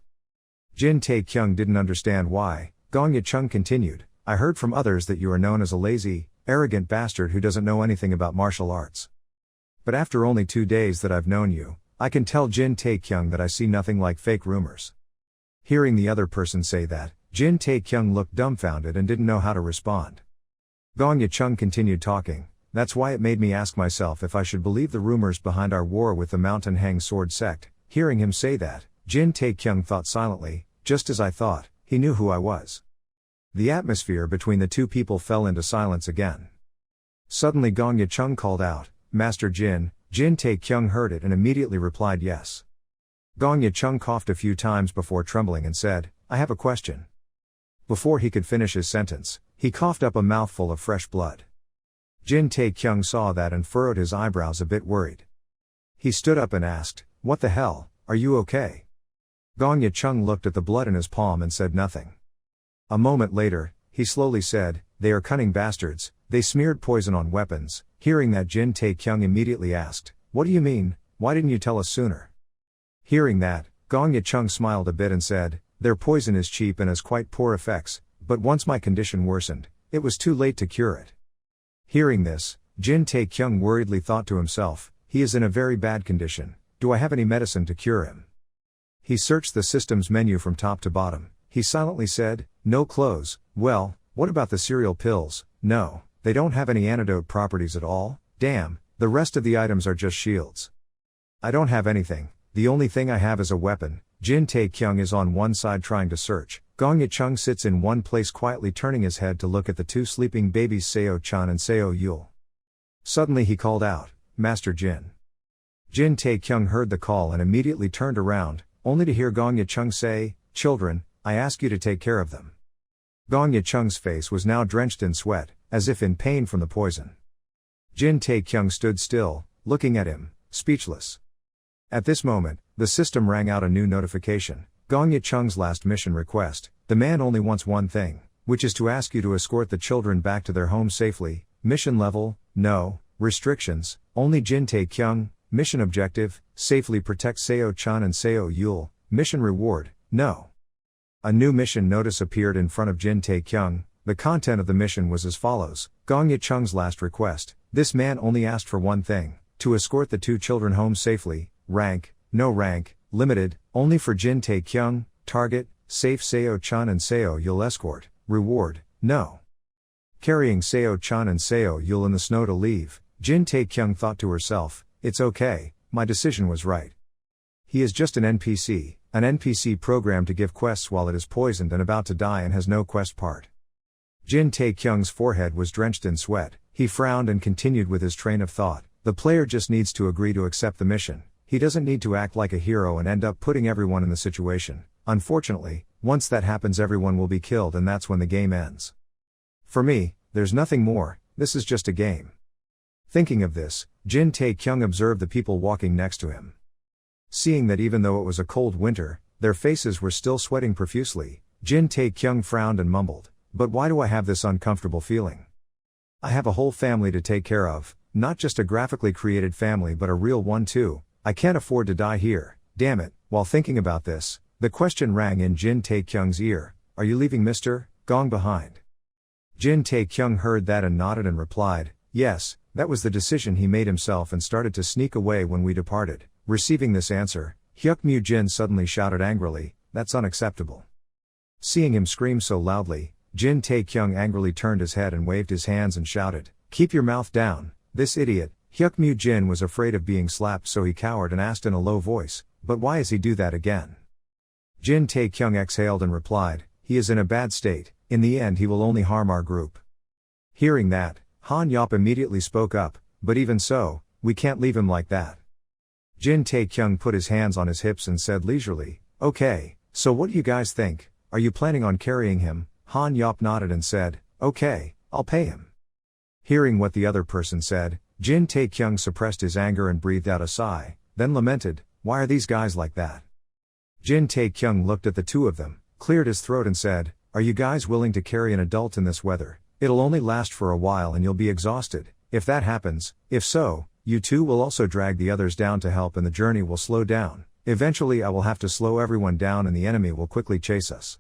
Jin Tae-kyung didn't understand why. Gong Ye-chung continued, "I heard from others that you are known as a lazy, arrogant bastard who doesn't know anything about martial arts. But after only 2 days that I've known you, I can tell Jin Tae-kyung that I see nothing like fake rumors." Hearing the other person say that, Jin Tae-kyung looked dumbfounded and didn't know how to respond. Gong Ye-chung continued talking, "That's why it made me ask myself if I should believe the rumors behind our war with the Mountain Hang Sword sect." Hearing him say that, Jin Tae-kyung thought silently, "Just as I thought, he knew who I was." The atmosphere between the two people fell into silence again. Suddenly Gong Ye-chung called out, "Master Jin." Jin Tae-kyung heard it and immediately replied yes. Gong Ye-chung coughed a few times before trembling and said, "I have a question." Before he could finish his sentence, he coughed up a mouthful of fresh blood. Jin Tae-kyung saw that and furrowed his eyebrows a bit worried. He stood up and asked, "What the hell, are you okay?" Gong Ye-chung looked at the blood in his palm and said nothing. A moment later, he slowly said, "They are cunning bastards, they smeared poison on weapons." Hearing that, Jin Tae-kyung immediately asked, "What do you mean, why didn't you tell us sooner?" Hearing that, Gong Ye-chung smiled a bit and said, "Their poison is cheap and has quite poor effects, but once my condition worsened, it was too late to cure it." Hearing this, Jin Tae-kyung worriedly thought to himself, "He is in a very bad condition, do I have any medicine to cure him?" He searched the system's menu from top to bottom. He silently said, "No clothes. Well, what about the cereal pills? No, they don't have any antidote properties at all. Damn, the rest of the items are just shields. I don't have anything, the only thing I have is a weapon." Jin Tae-kyung is on one side trying to search. Gong Ye-chung sits in one place quietly turning his head to look at the two sleeping babies Seo-chan and Seo-yul. Suddenly he called out, "Master Jin." Jin Tae-kyung heard the call and immediately turned around, only to hear Gong Ye-chung say, "Children, I ask you to take care of them." Gong Ye-chung's face was now drenched in sweat, as if in pain from the poison. Jin Tae-kyung stood still, looking at him, speechless. At this moment, the system rang out a new notification. Gong Ye-chung's last mission request. The man only wants one thing, which is to ask you to escort the children back to their home safely. Mission level, no. Restrictions, only Jin Tae-kyung. Mission objective, safely protect Seo-chan and Seo-yul. Mission reward, no. A new mission notice appeared in front of Jin Tae-kyung. The content of the mission was as follows. Gong Ye-chung's last request. This man only asked for one thing, to escort the two children home safely. Rank, no rank, limited, only for Jin Tae-kyung. Target, safe Seo-chan and Seo-yul escort. Reward, no. Carrying Seo-chan and Seo-yul in the snow to leave, Jin Tae-kyung thought to herself, "It's okay, my decision was right. He is just an NPC programmed to give quests while it is poisoned and about to die and has no quest part." Jin Tae-kyung's forehead was drenched in sweat. He frowned and continued with his train of thought. The player just needs to agree to accept the mission. He doesn't need to act like a hero and end up putting everyone in the situation. Unfortunately, once that happens everyone will be killed and that's when the game ends. For me, there's nothing more, this is just a game. Thinking of this, Jin Tae-kyung observed the people walking next to him. Seeing that even though it was a cold winter, their faces were still sweating profusely, Jin Tae-kyung frowned and mumbled, "But why do I have this uncomfortable feeling? I have a whole family to take care of, not just a graphically created family but a real one too. I can't afford to die here, damn it." While thinking about this, the question rang in Jin Tae-kyung's ear, "Are you leaving Mr. Gong behind?" Jin Tae-kyung heard that and nodded and replied, "Yes, that was the decision he made himself and started to sneak away when we departed." Receiving this answer, Hyuk Mu Jin suddenly shouted angrily, "That's unacceptable." Seeing him scream so loudly, Jin Tae-kyung angrily turned his head and waved his hands and shouted, "Keep your mouth down, this idiot." Hyuk Mu Jin was afraid of being slapped, so he cowered and asked in a low voice, "But why does he do that again?" Jin Tae-kyung exhaled and replied, "He is in a bad state, in the end he will only harm our group." Hearing that, Han Yop immediately spoke up, "But even so, we can't leave him like that." Jin Tae-kyung put his hands on his hips and said leisurely, "Okay, so what do you guys think? Are you planning on carrying him?" Han Yop nodded and said, "Okay, I'll pay him." Hearing what the other person said, Jin Tae-kyung suppressed his anger and breathed out a sigh, then lamented, "Why are these guys like that?" Jin Tae-kyung looked at the two of them, cleared his throat and said, "Are you guys willing to carry an adult in this weather? It'll only last for a while and you'll be exhausted, if that happens. If so, you two will also drag the others down to help and the journey will slow down. Eventually I will have to slow everyone down and the enemy will quickly chase us.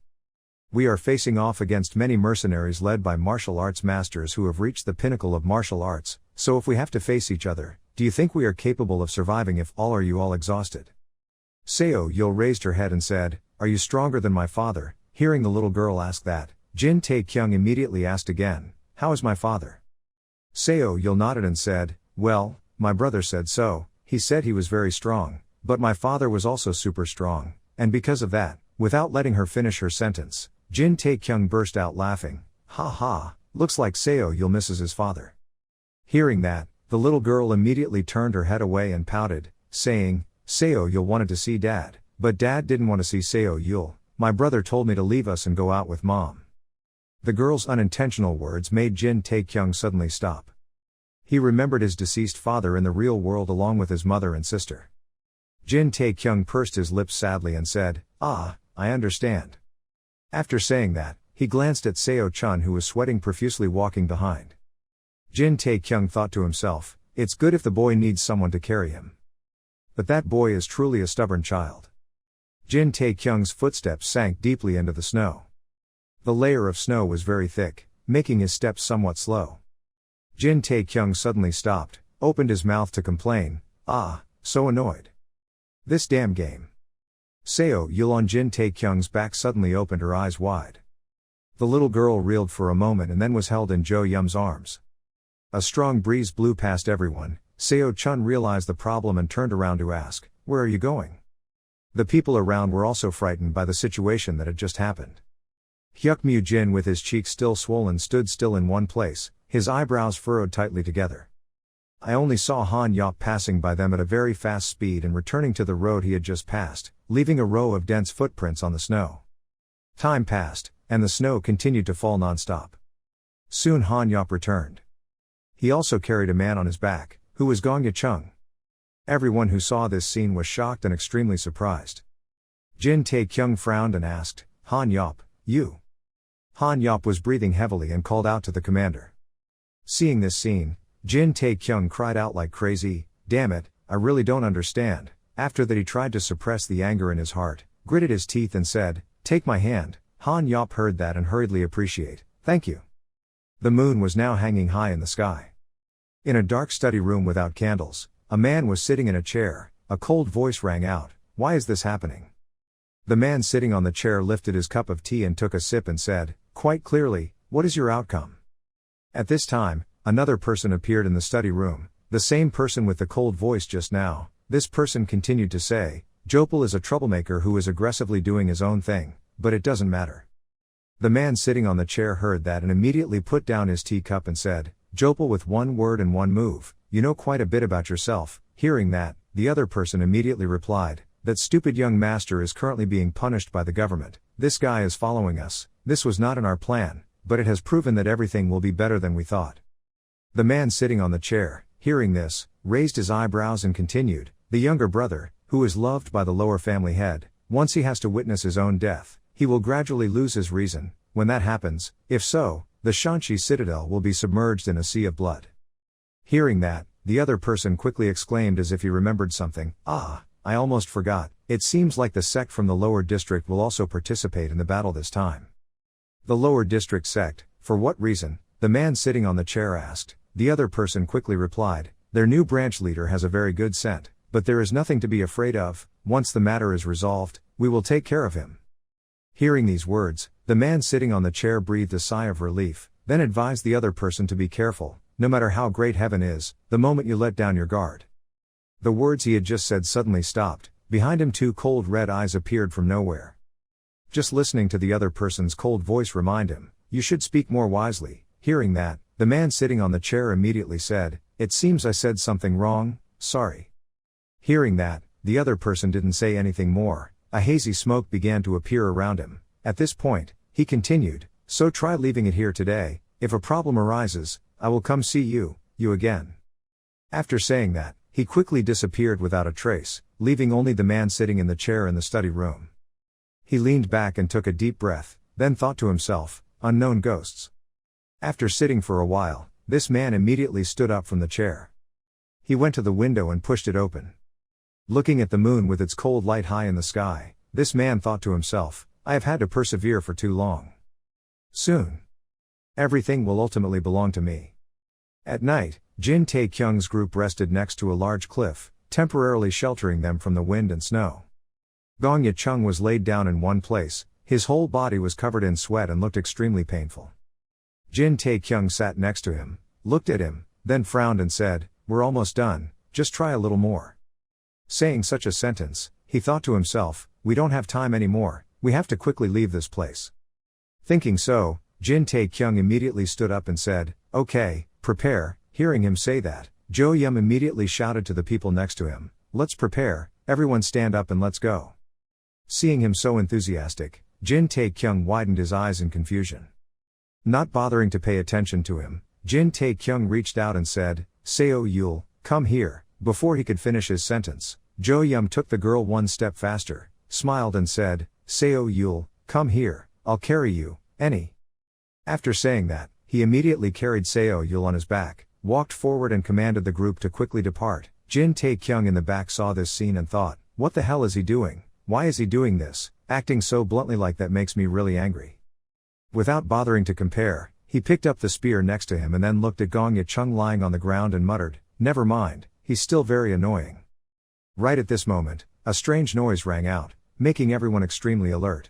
We are facing off against many mercenaries led by martial arts masters who have reached the pinnacle of martial arts, so if we have to face each other, do you think we are capable of surviving if all are you all exhausted?" Seo Yul raised her head and said, "Are you stronger than my father?" Hearing the little girl ask that, Jin Tae-kyung immediately asked again, "How is my father?" Seo Yul nodded and said, "Well, my brother said so. He said he was very strong, but my father was also super strong, and because of that," without letting her finish her sentence, Jin Tae-kyung burst out laughing, "Ha ha, looks like Seo Yul misses his father." Hearing that, the little girl immediately turned her head away and pouted, saying, "Seo Yul wanted to see Dad, but Dad didn't want to see Seo Yul. My brother told me to leave us and go out with Mom." The girl's unintentional words made Jin Tae-kyung suddenly stop. He remembered his deceased father in the real world along with his mother and sister. Jin Tae-kyung pursed his lips sadly and said, "Ah, I understand." After saying that, he glanced at Seo Chun who was sweating profusely walking behind. Jin Tae-kyung thought to himself, "It's good if the boy needs someone to carry him. But that boy is truly a stubborn child." Jin Tae-kyung's footsteps sank deeply into the snow. The layer of snow was very thick, making his steps somewhat slow. Jin Tae-kyung suddenly stopped, opened his mouth to complain, "Ah, so annoyed. This damn game." Seo Yul on Jin Tae-kyung's back suddenly opened her eyes wide. The little girl reeled for a moment and then was held in Jo Yum's arms. A strong breeze blew past everyone. Seo Chun realized the problem and turned around to ask, "Where are you going?" The people around were also frightened by the situation that had just happened. Hyuk Mu Jin with his cheeks still swollen stood still in one place, his eyebrows furrowed tightly together. I only saw Han Yop passing by them at a very fast speed and returning to the road he had just passed, leaving a row of dense footprints on the snow. Time passed, and the snow continued to fall non-stop. Soon Han Yop returned. He also carried a man on his back, who was Gong Yachung. Everyone who saw this scene was shocked and extremely surprised. Jin Tae-kyung frowned and asked, "Han Yop, you?" Han Yop was breathing heavily and called out to the commander. Seeing this scene, Jin Tae-kyung cried out like crazy, "Damn it, I really don't understand." After that he tried to suppress the anger in his heart, gritted his teeth and said, "Take my hand." Han Yop heard that and hurriedly appreciate, "Thank you." The moon was now hanging high in the sky. In a dark study room without candles, a man was sitting in a chair. A cold voice rang out, "Why is this happening?" The man sitting on the chair lifted his cup of tea and took a sip and said, quite clearly, "What is your outcome?" At this time, another person appeared in the study room, the same person with the cold voice just now. This person continued to say, "Jopal is a troublemaker who is aggressively doing his own thing, but it doesn't matter." The man sitting on the chair heard that and immediately put down his teacup and said, "Jopal with one word and one move, you know quite a bit about yourself." Hearing that, the other person immediately replied, "That stupid young master is currently being punished by the government. This guy is following us. This was not in our plan, but it has proven that everything will be better than we thought." The man sitting on the chair, hearing this, raised his eyebrows and continued, "The younger brother, who is loved by the lower family head, once he has to witness his own death, he will gradually lose his reason. When that happens, if so, the Shanxi citadel will be submerged in a sea of blood." Hearing that, the other person quickly exclaimed as if he remembered something, "Ah, I almost forgot, it seems like the sect from the lower district will also participate in the battle this time." "The lower district sect, for what reason?" the man sitting on the chair asked. The other person quickly replied, "Their new branch leader has a very good scent, but there is nothing to be afraid of. Once the matter is resolved, we will take care of him." Hearing these words, the man sitting on the chair breathed a sigh of relief, then advised the other person to be careful. "No matter how great heaven is, the moment you let down your guard." The words he had just said suddenly stopped. Behind him 2 cold red eyes appeared from nowhere. Just listening to the other person's cold voice remind him, "You should speak more wisely." Hearing that, the man sitting on the chair immediately said, "It seems I said something wrong, sorry." Hearing that, the other person didn't say anything more. A hazy smoke began to appear around him. At this point, he continued, "So try leaving it here today. If a problem arises, I will come see you again." After saying that, he quickly disappeared without a trace, leaving only the man sitting in the chair in the study room. He leaned back and took a deep breath, then thought to himself, "Unknown ghosts." After sitting for a while, this man immediately stood up from the chair. He went to the window and pushed it open. Looking at the moon with its cold light high in the sky, this man thought to himself, "I have had to persevere for too long. Soon, everything will ultimately belong to me." At night, Jin Tae-kyung's group rested next to a large cliff, temporarily sheltering them from the wind and snow. Gong Yicheng was laid down in one place, his whole body was covered in sweat and looked extremely painful. Jin Tae-kyung sat next to him, looked at him, then frowned and said, "We're almost done, just try a little more." Saying such a sentence, he thought to himself, "We don't have time anymore, we have to quickly leave this place." Thinking so, Jin Tae-kyung immediately stood up and said, "Okay, prepare." Hearing him say that, Jo Yum immediately shouted to the people next to him, "Let's prepare, everyone stand up and let's go." Seeing him so enthusiastic, Jin Tae-kyung widened his eyes in confusion. Not bothering to pay attention to him, Jin Tae-kyung reached out and said, "Seo Yul, come here." Before he could finish his sentence, Jo Yum took the girl one step faster, smiled and said, "Seo Yul, come here, I'll carry you, any." After saying that, he immediately carried Seo Yul on his back, walked forward and commanded the group to quickly depart. Jin Tae-kyung in the back saw this scene and thought, "What the hell is he doing? Why is he doing this, acting so bluntly like that makes me really angry." Without bothering to compare, he picked up the spear next to him and then looked at Gong Yicheng lying on the ground and muttered, "Never mind, he's still very annoying." Right at this moment, a strange noise rang out, making everyone extremely alert.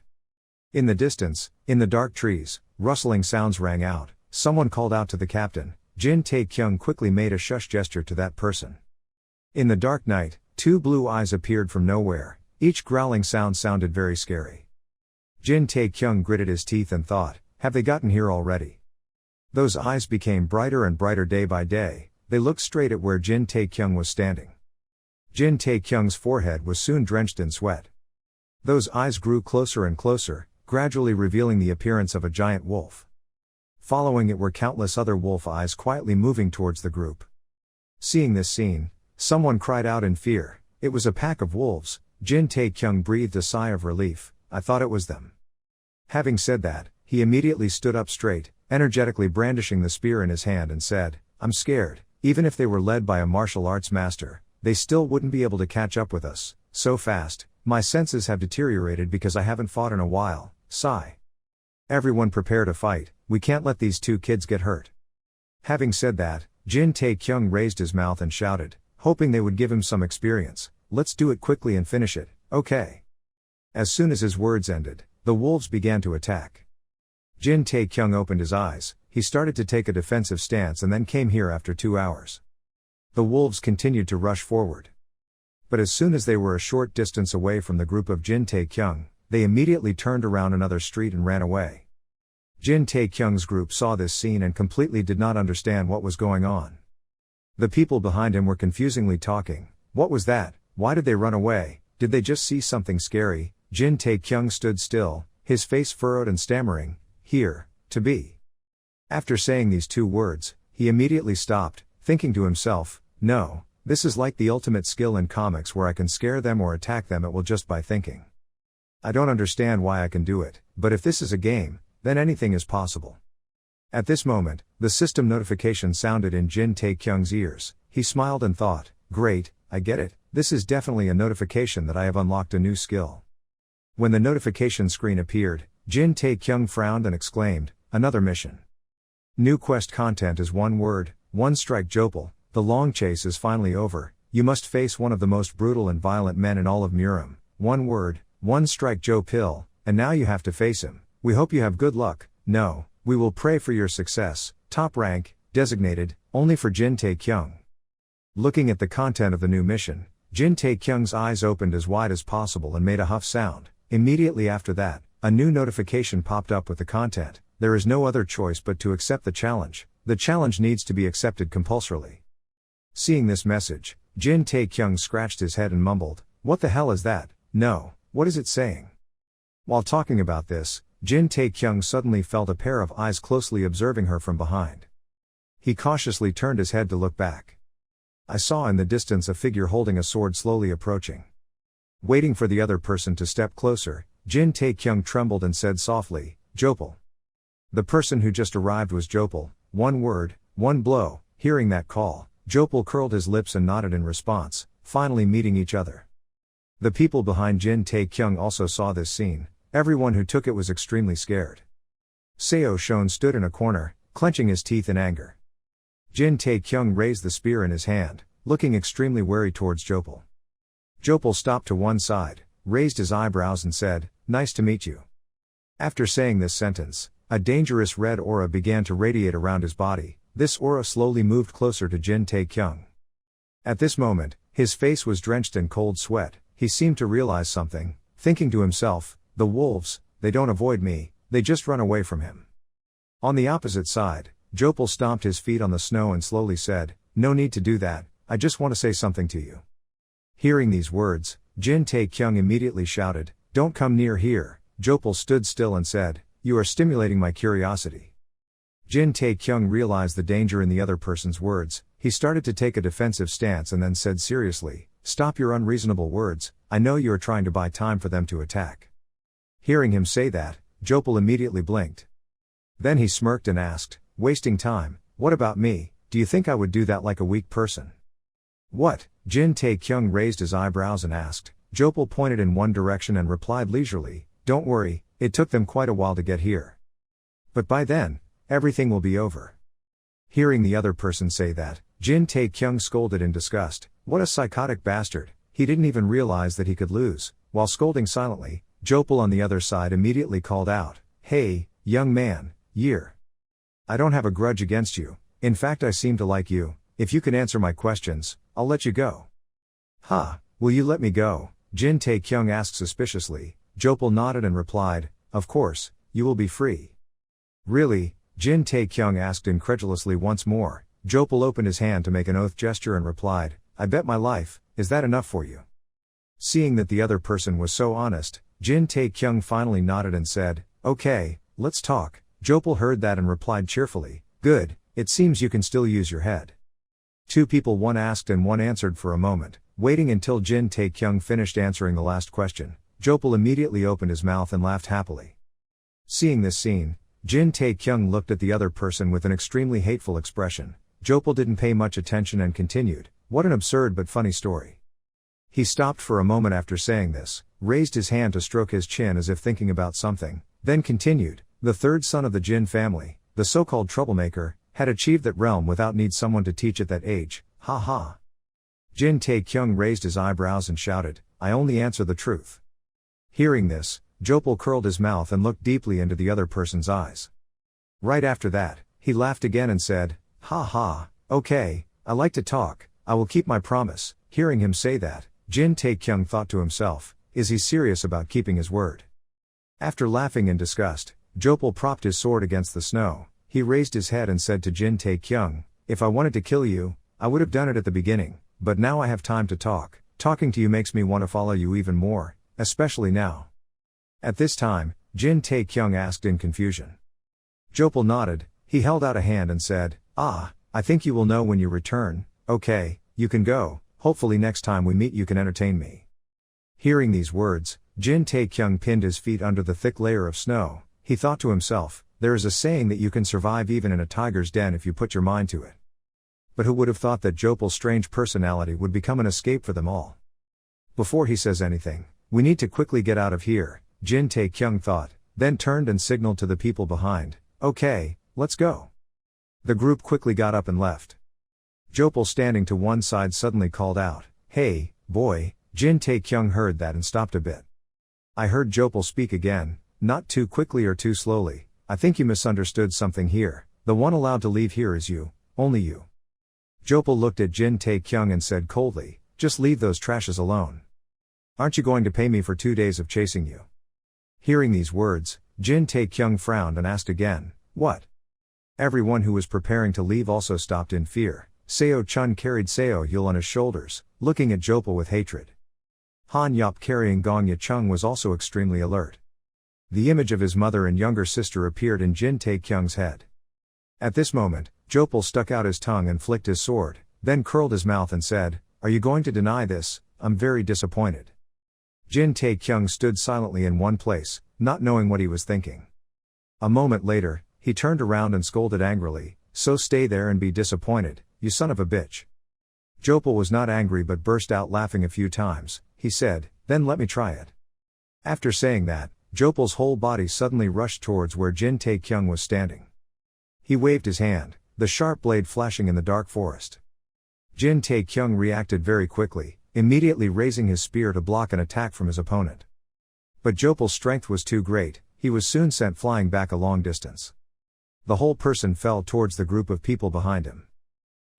In the distance, in the dark trees, rustling sounds rang out. Someone called out to the captain. Jin Tae-kyung quickly made a shush gesture to that person. In the dark night, 2 blue eyes appeared from nowhere. Each growling sound sounded very scary. Jin Tae-kyung gritted his teeth and thought, "Have they gotten here already?" Those eyes became brighter and brighter day by day. They looked straight at where Jin Tae-kyung was standing. Jin Tae-kyung's forehead was soon drenched in sweat. Those eyes grew closer and closer, gradually revealing the appearance of a giant wolf. Following it were countless other wolf eyes quietly moving towards the group. Seeing this scene, someone cried out in fear. It was a pack of wolves. Jin Tae-kyung breathed a sigh of relief. "I thought it was them." Having said that, he immediately stood up straight, energetically brandishing the spear in his hand and said, "I'm scared. Even if they were led by a martial arts master, they still wouldn't be able to catch up with us, so fast. My senses have deteriorated because I haven't fought in a while." Sigh. "Everyone prepare to fight, we can't let these 2 kids get hurt." Having said that, Jin Tae-kyung raised his mouth and shouted, hoping they would give him some experience, "Let's do it quickly and finish it, okay?" As soon as his words ended, the wolves began to attack. Jin Tae-kyung opened his eyes, he started to take a defensive stance and then came here after 2 hours. The wolves continued to rush forward. But as soon as they were a short distance away from the group of Jin Tae-kyung, they immediately turned around another street and ran away. Jin Tae-kyung's group saw this scene and completely did not understand what was going on. The people behind him were confusingly talking. What was that? Why did they run away? Did they just see something scary? Jin Tae-kyung stood still, his face furrowed and stammering, "Here, to be." After saying these 2 words, he immediately stopped, thinking to himself, No, this is like the ultimate skill in comics where I can scare them or attack them at will just by thinking. I don't understand why I can do it, but if this is a game, then anything is possible. At this moment, the system notification sounded in Jin Taekyung's ears. He smiled and thought, great, I get it, this is definitely a notification that I have unlocked a new skill. When the notification screen appeared, Jin Taekyung frowned and exclaimed, another mission. New quest content is one word, one strike Jopal, the long chase is finally over, you must face one of the most brutal and violent men in all of Murim, one word, one strike Jopal, and now you have to face him, we hope you have good luck, no, we will pray for your success, top rank, designated, only for Jin Taekyung. Looking at the content of the new mission, Jin Taekyung's eyes opened as wide as possible and made a huff sound. Immediately after that, a new notification popped up with the content, there is no other choice but to accept the challenge needs to be accepted compulsorily. Seeing this message, Jin Taekyung scratched his head and mumbled, what the hell is that, no, what is it saying? While talking about this, Jin Taekyung suddenly felt a pair of eyes closely observing her from behind. He cautiously turned his head to look back. I saw in the distance a figure holding a sword slowly approaching. Waiting for the other person to step closer, Jin Taekyung trembled and said softly, Jopal. The person who just arrived was Jopal, one word, one blow. Hearing that call, Jopal curled his lips and nodded in response, finally meeting each other. The people behind Jin Taekyung also saw this scene, everyone who took it was extremely scared. Seo Shon stood in a corner, clenching his teeth in anger. Jin Taekyung raised the spear in his hand, looking extremely wary towards Jopal. Jopal stopped to one side, raised his eyebrows and said, nice to meet you. After saying this sentence, a dangerous red aura began to radiate around his body. This aura slowly moved closer to Jin Taekyung. At this moment, his face was drenched in cold sweat. He seemed to realize something, thinking to himself, the wolves, they don't avoid me, they just run away from him. On the opposite side, Jopal stomped his feet on the snow and slowly said, no need to do that, I just want to say something to you. Hearing these words, Jin Taekyung immediately shouted, don't come near here. Jopal stood still and said, you are stimulating my curiosity. Jin Taekyung realized the danger in the other person's words. He started to take a defensive stance and then said seriously, stop your unreasonable words, I know you are trying to buy time for them to attack. Hearing him say that, Jopal immediately blinked. Then he smirked and asked, wasting time, what about me, do you think I would do that like a weak person? What? Jin Taekyung raised his eyebrows and asked. Jopal pointed in one direction and replied leisurely, don't worry, it took them quite a while to get here. But by then, everything will be over. Hearing the other person say that, Jin Taekyung scolded in disgust, what a psychotic bastard, he didn't even realize that he could lose. While scolding silently, Jopal on the other side immediately called out, hey, young man, I don't have a grudge against you, in fact I seem to like you, if you can answer my questions, I'll let you go. Ha, will you let me go? Jin Taekyung asked suspiciously. Jopal nodded and replied, of course, you will be free. Really? Jin Taekyung asked incredulously once more. Jopal opened his hand to make an oath gesture and replied, I bet my life, is that enough for you? Seeing that the other person was so honest, Jin Taekyung finally nodded and said, okay, let's talk. Jopal heard that and replied cheerfully, good, it seems you can still use your head. Two people, one asked and one answered for a moment, waiting until Jin Taekyung finished answering the last question. Jopal immediately opened his mouth and laughed happily. Seeing this scene, Jin Taekyung looked at the other person with an extremely hateful expression. Jopal didn't pay much attention and continued, what an absurd but funny story. He stopped for a moment after saying this, raised his hand to stroke his chin as if thinking about something, then continued, the third son of the Jin family, the so-called troublemaker, had achieved that realm without need someone to teach at that age, ha ha. Jin Taekyung raised his eyebrows and shouted, I only answer the truth. Hearing this, Jopal curled his mouth and looked deeply into the other person's eyes. Right after that, he laughed again and said, ha ha, okay, I like to talk, I will keep my promise. Hearing him say that, Jin Taekyung thought to himself, is he serious about keeping his word? After laughing in disgust, Jopal propped his sword against the snow. He raised his head and said to Jin Taekyung, if I wanted to kill you, I would have done it at the beginning, but now I have time to talk. Talking to you makes me want to follow you even more, especially now. At this time, Jin Taekyung asked in confusion. Jopal nodded, he held out a hand and said, I think you will know when you return, okay, you can go, hopefully next time we meet you can entertain me. Hearing these words, Jin Tae-kyung pinned his feet under the thick layer of snow. He thought to himself, there is a saying that you can survive even in a tiger's den if you put your mind to it. But who would have thought that Jopal's strange personality would become an escape for them all? Before he says anything, we need to quickly get out of here, Jin Tae-kyung thought, then turned and signaled to the people behind, okay, let's go. The group quickly got up and left. Jopal, standing to one side, suddenly called out, hey, boy. Jin Tae-kyung heard that and stopped a bit. I heard Jopal speak again, not too quickly or too slowly. I think you misunderstood something here. The one allowed to leave here is you, only you. Jopal looked at Jin Tae-kyung and said coldly, just leave those trashes alone. Aren't you going to pay me for 2 days of chasing you? Hearing these words, Jin Tae-kyung frowned and asked again, what? Everyone who was preparing to leave also stopped in fear. Seo Chun carried Seo Yul on his shoulders, looking at Jopal with hatred. Han Yop carrying Gong Yachung was also extremely alert. The image of his mother and younger sister appeared in Jin Tae-kyung's head. At this moment, Jopal stuck out his tongue and flicked his sword, then curled his mouth and said, are you going to deny this? I'm very disappointed. Jin Tae-kyung stood silently in one place, not knowing what he was thinking. A moment later, he turned around and scolded angrily, so stay there and be disappointed, you son of a bitch. Jopal was not angry but burst out laughing a few times. He said, then let me try it. After saying that, Jopal's whole body suddenly rushed towards where Jin Tae-kyung was standing. He waved his hand, the sharp blade flashing in the dark forest. Jin Tae-kyung reacted very quickly, immediately raising his spear to block an attack from his opponent. But Jopal's strength was too great, he was soon sent flying back a long distance. The whole person fell towards the group of people behind him.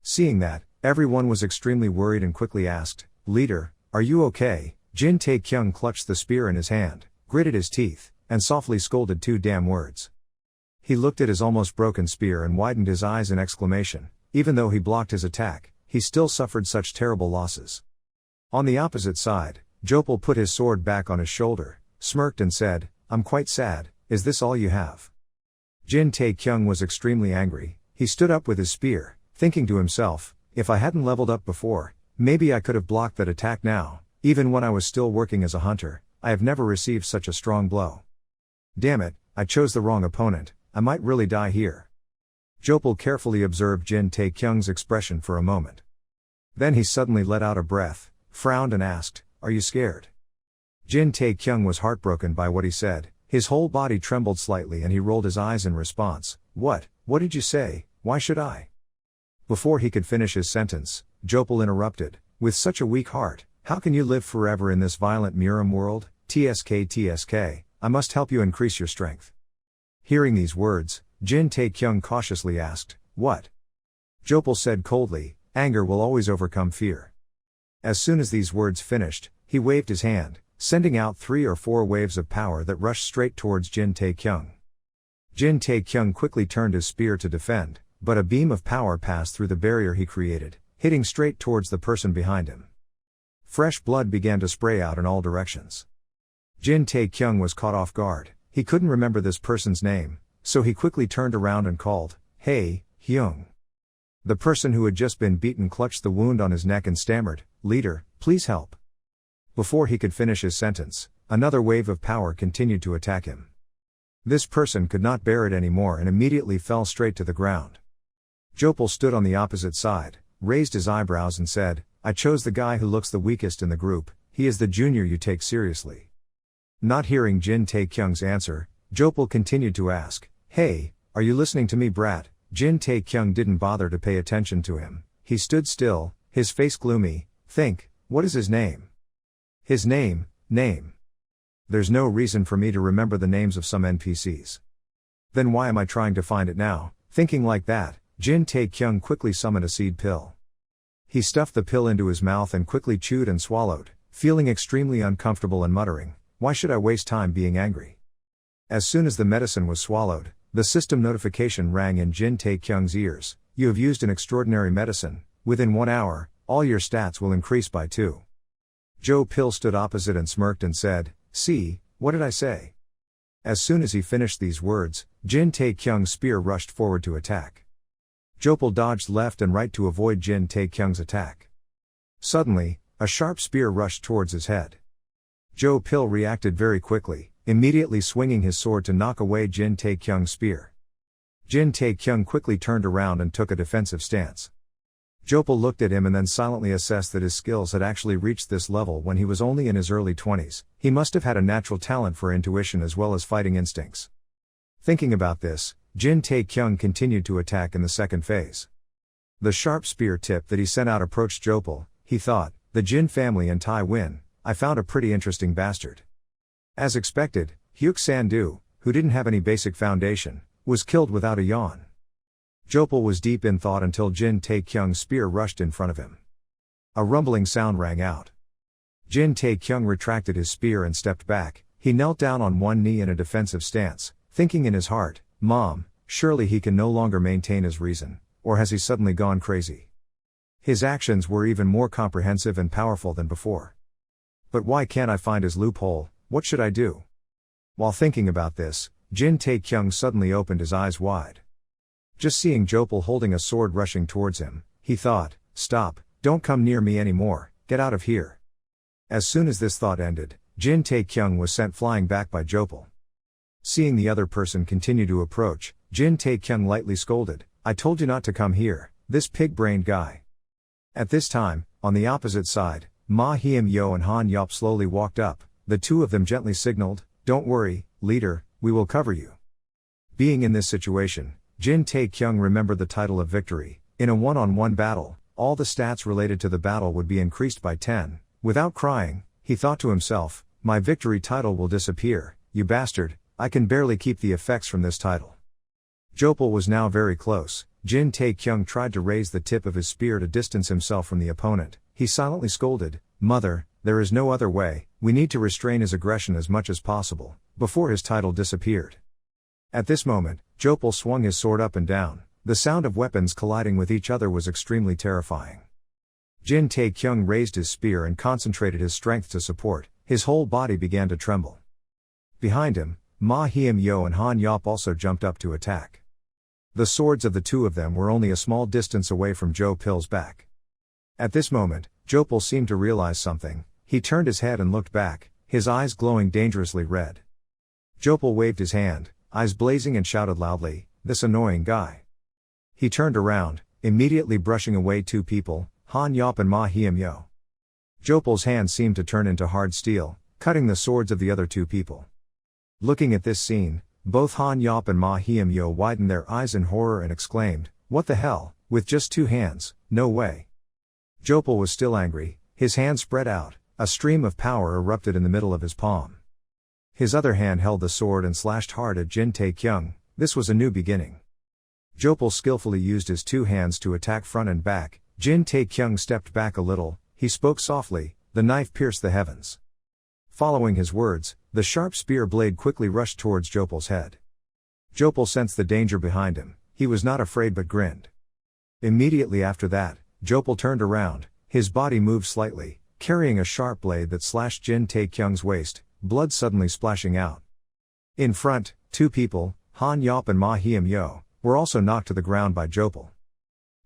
Seeing that, everyone was extremely worried and quickly asked, leader, are you okay? Jin Tae-kyung clutched the spear in his hand, gritted his teeth, and softly scolded 2 damn words. He looked at his almost broken spear and widened his eyes in exclamation. Even though he blocked his attack, he still suffered such terrible losses. On the opposite side, Jopal put his sword back on his shoulder, smirked and said, I'm quite sad, is this all you have? Jin Tae-kyung was extremely angry. He stood up with his spear, thinking to himself, if I hadn't leveled up before, maybe I could have blocked that attack now. Even when I was still working as a hunter, I have never received such a strong blow. Damn it, I chose the wrong opponent, I might really die here. Jopal carefully observed Jin Tae-kyung's expression for a moment. Then he suddenly let out a breath, frowned and asked, are you scared? Jin Tae-kyung was heartbroken by what he said, his whole body trembled slightly and he rolled his eyes in response. What did you say? Why should I? Before he could finish his sentence, Jopal interrupted, with such a weak heart, how can you live forever in this violent Murim world? TSK, I must help you increase your strength. Hearing these words, Jin Tae-kyung cautiously asked, what? Jopal said coldly, anger will always overcome fear. As soon as these words finished, he waved his hand, sending out 3 or 4 waves of power that rushed straight towards Jin Tae-kyung. Jin Tae-kyung quickly turned his spear to defend, but a beam of power passed through the barrier he created, hitting straight towards the person behind him. Fresh blood began to spray out in all directions. Jin Tae-kyung was caught off guard. He couldn't remember this person's name, so he quickly turned around and called, hey, Hyung. The person who had just been beaten clutched the wound on his neck and stammered, leader, please help. Before he could finish his sentence, another wave of power continued to attack him. This person could not bear it anymore and immediately fell straight to the ground. Jopal stood on the opposite side, raised his eyebrows and said, I chose the guy who looks the weakest in the group, he is the junior you take seriously. Not hearing Jin Tae-kyung's answer, Jopal continued to ask, hey, are you listening to me, brat? Jin Tae-kyung didn't bother to pay attention to him, he stood still, his face gloomy. Think, what is his name? His name. There's no reason for me to remember the names of some NPCs. Then why am I trying to find it now? Thinking like that, Jin Tae-kyung quickly summoned a seed pill. He stuffed the pill into his mouth and quickly chewed and swallowed, feeling extremely uncomfortable and muttering, why should I waste time being angry? As soon as the medicine was swallowed, the system notification rang in Jin Tae-kyung's ears, you have used an extraordinary medicine, within 1 hour, all your stats will increase by 2. Joe Pill stood opposite and smirked and said, see, what did I say? As soon as he finished these words, Jin Tae-kyung's spear rushed forward to attack. Jopal dodged left and right to avoid Jin Tae-kyung's attack. Suddenly, a sharp spear rushed towards his head. Joe Pil reacted very quickly, immediately swinging his sword to knock away Jin Taekyung's spear. Jin Taekyung quickly turned around and took a defensive stance. Jopal looked at him and then silently assessed that his skills had actually reached this level when he was only in his early 20s. He must have had a natural talent for intuition as well as fighting instincts. Thinking about this, Jin Taekyung continued to attack in the second phase. The sharp spear tip that he sent out approached Jopal. He thought, the Jin family and Tai Win, I found a pretty interesting bastard. As expected, Hyuk Sandu, who didn't have any basic foundation, was killed without a yawn. Jopal was deep in thought until Jin Taekyung's spear rushed in front of him. A rumbling sound rang out. Jin Taekyung retracted his spear and stepped back. He knelt down on one knee in a defensive stance, thinking in his heart, Mom, surely he can no longer maintain his reason, or has he suddenly gone crazy? His actions were even more comprehensive and powerful than before. But why can't I find his loophole? What should I do? While thinking about this, Jin Taekyung suddenly opened his eyes wide. Just seeing Jopal holding a sword rushing towards him, he thought, stop, don't come near me anymore, get out of here. As soon as this thought ended, Jin Taekyung was sent flying back by Jopal. Seeing the other person continue to approach, Jin Taekyung lightly scolded, I told you not to come here, this pig-brained guy. At this time, on the opposite side, Ma Hiem Yo and Han Yop slowly walked up. The two of them gently signaled, don't worry, leader, we will cover you. Being in this situation, Jin Taekyung remembered the title of victory. In a one-on-one battle, all the stats related to the battle would be increased by 10. Without crying, he thought to himself, my victory title will disappear, you bastard, I can barely keep the effects from this title. Jopal was now very close. Jin Taekyung tried to raise the tip of his spear to distance himself from the opponent. He silently scolded, Mother, there is no other way, we need to restrain his aggression as much as possible, before his title disappeared. At this moment, Jopal swung his sword up and down. The sound of weapons colliding with each other was extremely terrifying. Jin Taekyung raised his spear and concentrated his strength to support. His whole body began to tremble. Behind him, Ma Hiem Yo and Han Yop also jumped up to attack. The swords of the two of them were only a small distance away from Joe Pil's back. At this moment, Jopal seemed to realize something. He turned his head and looked back, his eyes glowing dangerously red. Jopal waved his hand, eyes blazing, and shouted loudly, this annoying guy. He turned around, immediately brushing away two people, Han Yop and Ma Hiem Yo. Jopal's hand seemed to turn into hard steel, cutting the swords of the other two people. Looking at this scene, both Han Yop and Ma Hiem Yo widened their eyes in horror and exclaimed, what the hell, with just two hands, no way. Jopal was still angry, his hand spread out, a stream of power erupted in the middle of his palm. His other hand held the sword and slashed hard at Jin Taekyung. This was a new beginning. Jopal skillfully used his two hands to attack front and back. Jin Taekyung stepped back a little, he spoke softly, the knife pierced the heavens. Following his words, the sharp spear blade quickly rushed towards Jopal's head. Jopal sensed the danger behind him, he was not afraid but grinned. Immediately after that, Jopal turned around, his body moved slightly, carrying a sharp blade that slashed Jin Taekyung's waist, blood suddenly splashing out. In front, two people, Han Yop and Ma Hiem Yo, were also knocked to the ground by Jopal.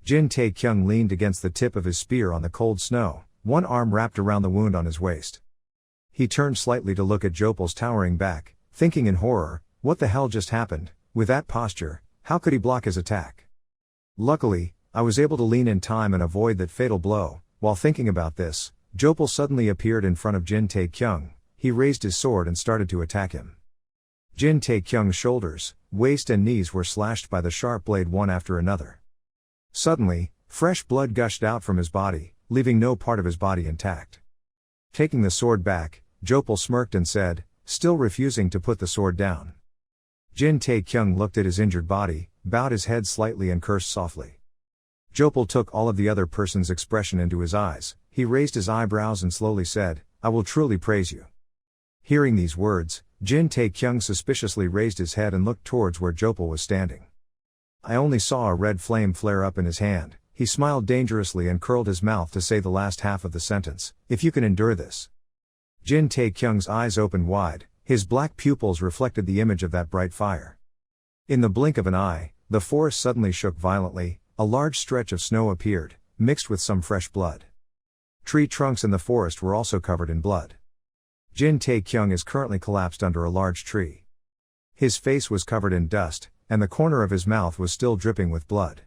Jin Taekyung leaned against the tip of his spear on the cold snow, one arm wrapped around the wound on his waist. He turned slightly to look at Jopal's towering back, thinking in horror, what the hell just happened? With that posture, how could he block his attack? Luckily, I was able to lean in time and avoid that fatal blow. While thinking about this, Jopal suddenly appeared in front of Jin Taekyung. He raised his sword and started to attack him. Jin Taekyung's shoulders, waist and knees were slashed by the sharp blade one after another. Suddenly, fresh blood gushed out from his body, leaving no part of his body intact. Taking the sword back, Jopal smirked and said, still refusing to put the sword down. Jin Taekyung looked at his injured body, bowed his head slightly and cursed softly. Jopal took all of the other person's expression into his eyes. He raised his eyebrows and slowly said, I will truly praise you. Hearing these words, Jin Taekyung suspiciously raised his head and looked towards where Jopal was standing. I only saw a red flame flare up in his hand. He smiled dangerously and curled his mouth to say the last half of the sentence, if you can endure this. Jin Taekyung's eyes opened wide, his black pupils reflected the image of that bright fire. In the blink of an eye, the forest suddenly shook violently, a large stretch of snow appeared, mixed with some fresh blood. Tree trunks in the forest were also covered in blood. Jin Tae-kyung is currently collapsed under a large tree. His face was covered in dust, and the corner of his mouth was still dripping with blood.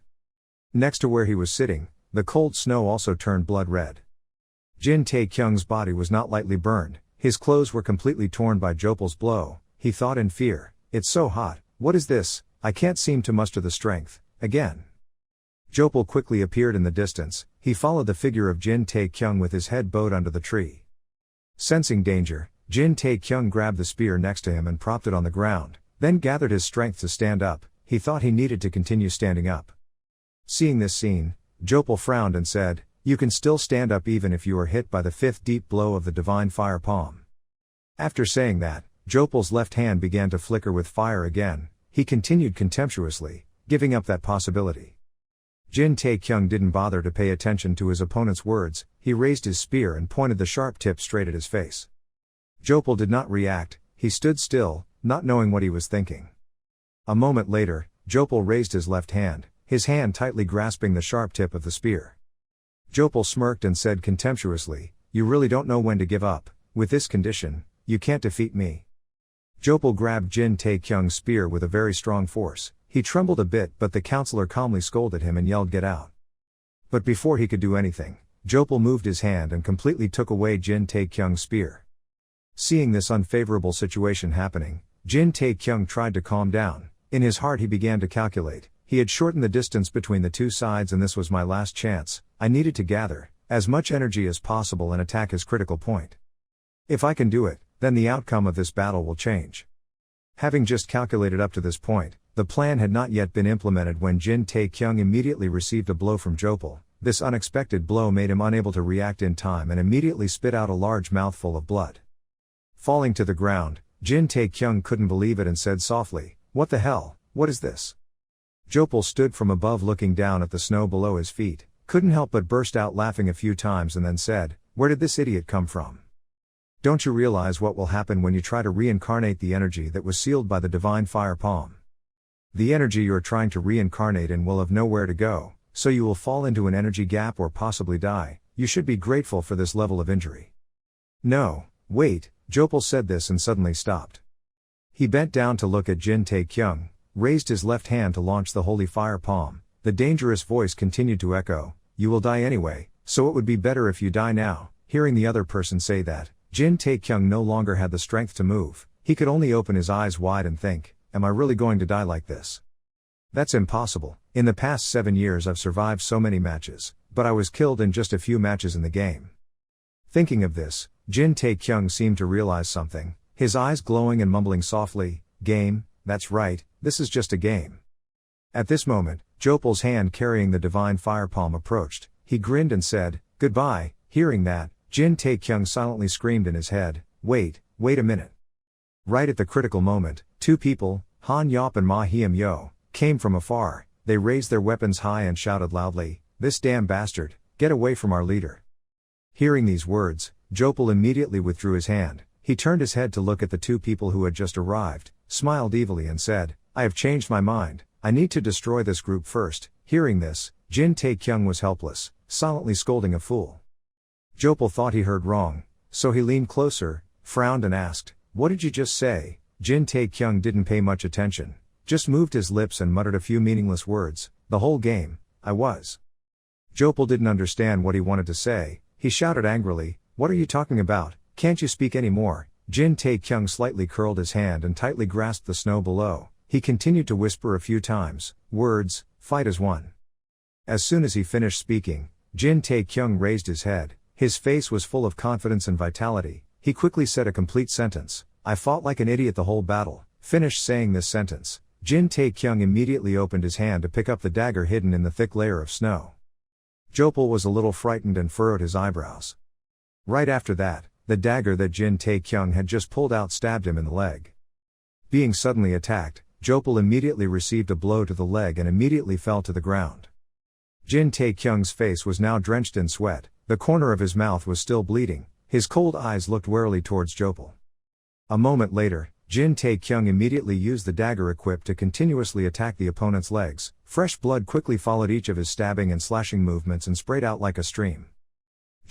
Next to where he was sitting, the cold snow also turned blood red. Jin Tae-kyung's body was not lightly burned, his clothes were completely torn by Jopal's blow. He thought in fear, "It's so hot, what is this? I can't seem to muster the strength, again." Jopal quickly appeared in the distance. He followed the figure of Jin Tae-kyung with his head bowed under the tree. Sensing danger, Jin Tae-kyung grabbed the spear next to him and propped it on the ground, then gathered his strength to stand up. He thought he needed to continue standing up. Seeing this scene, Jopal frowned and said, "You can still stand up even if you are hit by the fifth deep blow of the divine fire palm." After saying that, Jopal's left hand began to flicker with fire again. He continued contemptuously, giving up that possibility. Jin Tae-kyung didn't bother to pay attention to his opponent's words. He raised his spear and pointed the sharp tip straight at his face. Jopal did not react. He stood still, not knowing what he was thinking. A moment later, Jopal raised his left hand, his hand tightly grasping the sharp tip of the spear. Jopal smirked and said contemptuously, "You really don't know when to give up. With this condition, you can't defeat me." Jopal grabbed Jin Tae-kyung's spear with a very strong force. He trembled a bit, but the counselor calmly scolded him and yelled, "Get out." But before he could do anything, Jopal moved his hand and completely took away Jin Tae-kyung's spear. Seeing this unfavorable situation happening, Jin Tae-kyung tried to calm down. In his heart he began to calculate. He had shortened the distance between the two sides and this was my last chance. I needed to gather as much energy as possible and attack his critical point. If I can do it, then the outcome of this battle will change. Having just calculated up to this point, the plan had not yet been implemented when Jin Tae-kyung immediately received a blow from Jopal. This unexpected blow made him unable to react in time and immediately spit out a large mouthful of blood. Falling to the ground, Jin Tae-kyung couldn't believe it and said softly, "What the hell, what is this?" Jopal stood from above looking down at the snow below his feet, couldn't help but burst out laughing a few times and then said, "Where did this idiot come from? Don't you realize what will happen when you try to reincarnate the energy that was sealed by the divine fire palm? The energy you are trying to reincarnate in will have nowhere to go, so you will fall into an energy gap or possibly die. You should be grateful for this level of injury." "No, wait," Jopal said this and suddenly stopped. He bent down to look at Jin Tae-kyung, raised his left hand to launch the holy fire palm. The dangerous voice continued to echo, "You will die anyway, so it would be better if you die now." Hearing the other person say that, Jin Tae-kyung no longer had the strength to move. He could only open his eyes wide and think, "Am I really going to die like this? That's impossible. In the past 7 years I've survived so many matches, but I was killed in just a few matches in the game." Thinking of this, Jin Tae-kyung seemed to realize something, his eyes glowing and mumbling softly, "Game, that's right, this is just a game." At this moment, Jopal's hand carrying the divine fire palm approached. He grinned and said, "Goodbye." Hearing that, Jin Tae-kyung silently screamed in his head, wait a minute." Right at the critical moment, two people, Han Yop and Ma Hiem Yo, came from afar. They raised their weapons high and shouted loudly, "This damn bastard, get away from our leader." Hearing these words, Jopal immediately withdrew his hand. He turned his head to look at the two people who had just arrived, smiled evilly and said, "I have changed my mind. I need to destroy this group first." Hearing this, Jin Tae-kyung was helpless, silently scolding a fool. Jopal thought he heard wrong, so he leaned closer, frowned and asked, "What did you just say?" Jin Tae-kyung didn't pay much attention, just moved his lips and muttered a few meaningless words. "The whole game, I was." Jopal didn't understand what he wanted to say. He shouted angrily, "What are you talking about? Can't you speak any more?" Jin Tae-kyung slightly curled his hand and tightly grasped the snow below. He continued to whisper a few times, words, "Fight as one." As soon as he finished speaking, Jin Tae-kyung raised his head. His face was full of confidence and vitality. He quickly said a complete sentence, "I fought like an idiot the whole battle." Finished saying this sentence, Jin Tae-kyung immediately opened his hand to pick up the dagger hidden in the thick layer of snow. Jopal was a little frightened and furrowed his eyebrows. Right after that, the dagger that Jin Tae-kyung had just pulled out stabbed him in the leg. Being suddenly attacked, Jopal immediately received a blow to the leg and immediately fell to the ground. Jin Tae-kyung's face was now drenched in sweat, the corner of his mouth was still bleeding, his cold eyes looked warily towards Jopal. A moment later, Jin Tae-kyung immediately used the dagger equipped to continuously attack the opponent's legs. Fresh blood quickly followed each of his stabbing and slashing movements and sprayed out like a stream.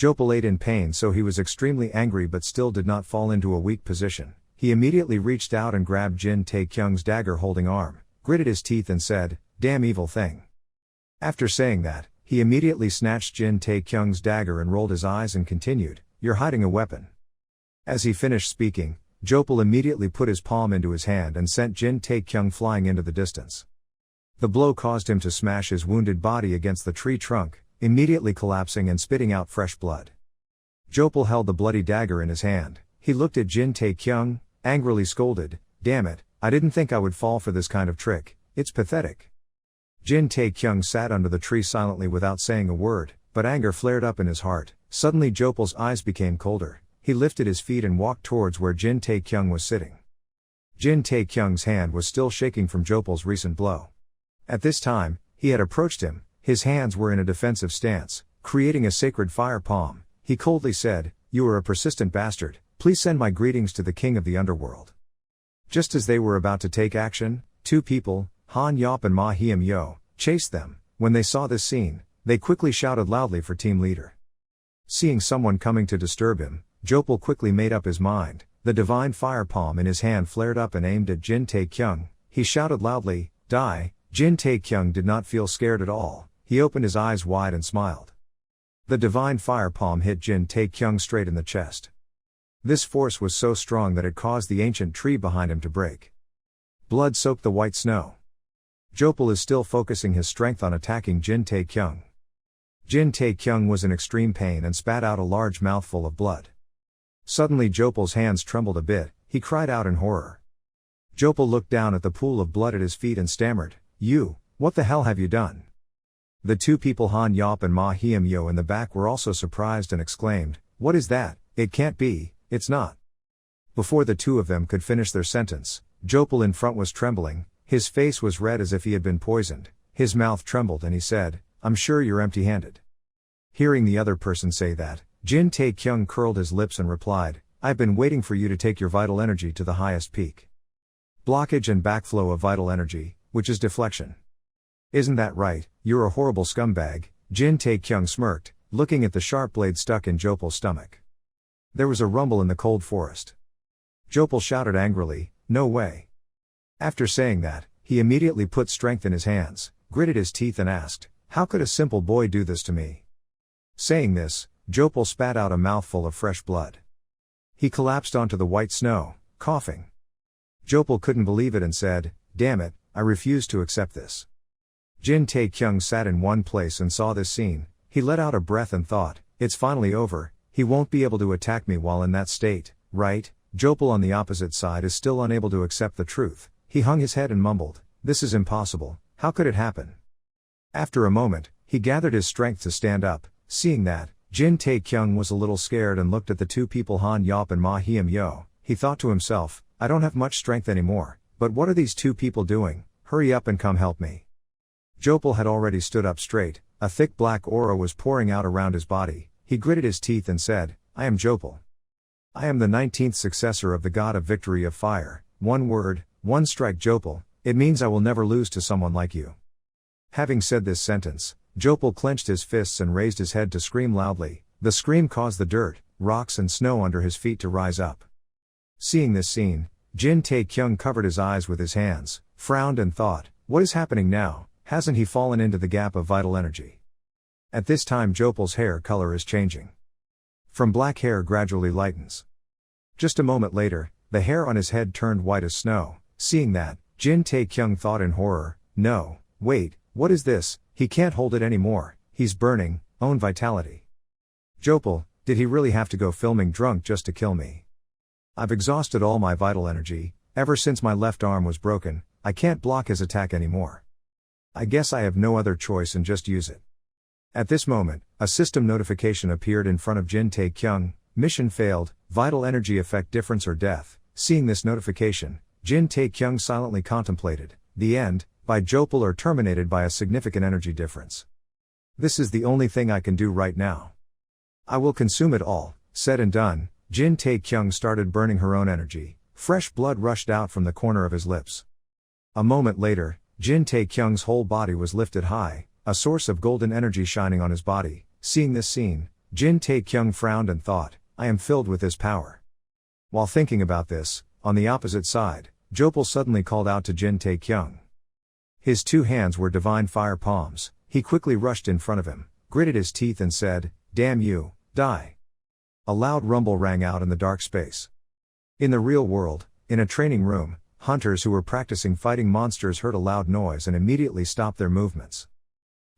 Jopal ate in pain, so he was extremely angry but still did not fall into a weak position. He immediately reached out and grabbed Jin Taekyung's dagger holding arm, gritted his teeth and said, "Damn evil thing." After saying that, he immediately snatched Jin Taekyung's dagger and rolled his eyes and continued, "You're hiding a weapon." As he finished speaking, Jopal immediately put his palm into his hand and sent Jin Taekyung flying into the distance. The blow caused him to smash his wounded body against the tree trunk, immediately collapsing and spitting out fresh blood. Jopal held the bloody dagger in his hand. He looked at Jin Taekyung, angrily scolded, "Damn it, I didn't think I would fall for this kind of trick, it's pathetic." Jin Taekyung sat under the tree silently without saying a word, but anger flared up in his heart. Suddenly Jopal's eyes became colder. He lifted his feet and walked towards where Jin Taekyung was sitting. Jin Taekyung's hand was still shaking from Jopal's recent blow. At this time, he had approached him. His hands were in a defensive stance, creating a sacred fire palm. He coldly said, "You are a persistent bastard, please send my greetings to the king of the underworld." Just as they were about to take action, two people, Han Yop and Ma Hiem Yo, chased them. When they saw this scene, they quickly shouted loudly for team leader. Seeing someone coming to disturb him, Jopal quickly made up his mind. The divine fire palm in his hand flared up and aimed at Jin Taekyung. He shouted loudly, "Die!" Jin Taekyung did not feel scared at all. He opened his eyes wide and smiled. The divine fire palm hit Jin Taekyung straight in the chest. This force was so strong that it caused the ancient tree behind him to break. Blood soaked the white snow. Jopal is still focusing his strength on attacking Jin Taekyung. Jin Taekyung was in extreme pain and spat out a large mouthful of blood. Suddenly Jopal's hands trembled a bit. He cried out in horror. Jopal looked down at the pool of blood at his feet and stammered, What the hell have you done?" The two people Han Yop and Ma Hiem Yo in the back were also surprised and exclaimed, "What is that? It can't be, it's not." Before the two of them could finish their sentence, Jopal in front was trembling. His face was red as if he had been poisoned. His mouth trembled and he said, "I'm sure you're empty-handed." Hearing the other person say that, Jin Taekyung curled his lips and replied, "I've been waiting for you to take your vital energy to the highest peak. Blockage and backflow of vital energy, which is deflection. Isn't that right? You're a horrible scumbag." Jin Taekyung smirked, looking at the sharp blade stuck in Jopal's stomach. There was a rumble in the cold forest. Jopal shouted angrily, "No way." After saying that, he immediately put strength in his hands, gritted his teeth and asked, "How could a simple boy do this to me?" Saying this, Jopal spat out a mouthful of fresh blood. He collapsed onto the white snow, coughing. Jopal couldn't believe it and said, "Damn it, I refuse to accept this." Jin Taekyung sat in one place and saw this scene. He let out a breath and thought, "It's finally over. He won't be able to attack me while in that state, right?" Jopal on the opposite side is still unable to accept the truth. He hung his head and mumbled, "This is impossible. How could it happen?" After a moment, he gathered his strength to stand up. Seeing that, Jin Taekyung was a little scared and looked at the two people Han Yop and Ma Hiem Yo. He thought to himself, "I don't have much strength anymore, but what are these two people doing? Hurry up and come help me." Jopal had already stood up straight. A thick black aura was pouring out around his body. He gritted his teeth and said, "I am Jopal. I am the 19th successor of the god of victory of fire. One word, one strike Jopal, it means I will never lose to someone like you." Having said this sentence, Jopal clenched his fists and raised his head to scream loudly. The scream caused the dirt, rocks and snow under his feet to rise up. Seeing this scene, Jin Taekyung covered his eyes with his hands, frowned and thought, "What is happening now? Hasn't he fallen into the gap of vital energy?" At this time Jopal's hair color is changing. From black hair gradually lightens. Just a moment later, the hair on his head turned white as snow. Seeing that, Jin Taekyung thought in horror, "No, wait, what is this? He can't hold it anymore, he's burning, own vitality. Jopal, did he really have to go filming drunk just to kill me? I've exhausted all my vital energy, ever since my left arm was broken, I can't block his attack anymore. I guess I have no other choice and just use it." At this moment, a system notification appeared in front of Jin Taekyung. Mission failed, vital energy effect difference or death. Seeing this notification, Jin Taekyung silently contemplated, the end, by Jopal or terminated by a significant energy difference. This is the only thing I can do right now. I will consume it all. Said and done, Jin Taekyung started burning her own energy. Fresh blood rushed out from the corner of his lips. A moment later, Jin Taekyung's whole body was lifted high, a source of golden energy shining on his body. Seeing this scene, Jin Tae-kyung frowned and thought, I am filled with this power. While thinking about this, on the opposite side, Jopal suddenly called out to Jin Tae-kyung. His 2 hands were divine fire palms. He quickly rushed in front of him, gritted his teeth and said, Damn you, die. A loud rumble rang out in the dark space. In the real world, in a training room, hunters who were practicing fighting monsters heard a loud noise and immediately stopped their movements.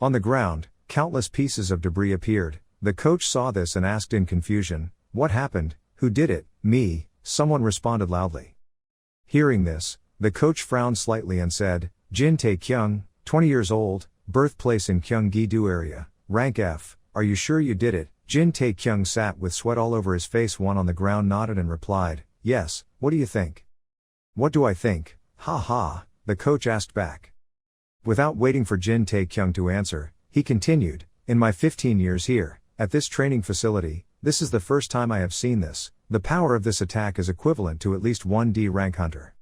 On the ground, countless pieces of debris appeared. The coach saw this and asked in confusion, What happened? Who did it? Me, someone responded loudly. Hearing this, the coach frowned slightly and said, Jin Tae-kyung, 20 years old, birthplace in Gyeonggi-do area, rank F, are you sure you did it? Jin Tae-kyung sat with sweat all over his face. One on the ground nodded and replied, Yes, what do you think? What do I think? Ha ha, the coach asked back. Without waiting for Jin Tae-kyung to answer, he continued, In my 15 years here, at this training facility, this is the first time I have seen this. The power of this attack is equivalent to at least 1D rank hunter.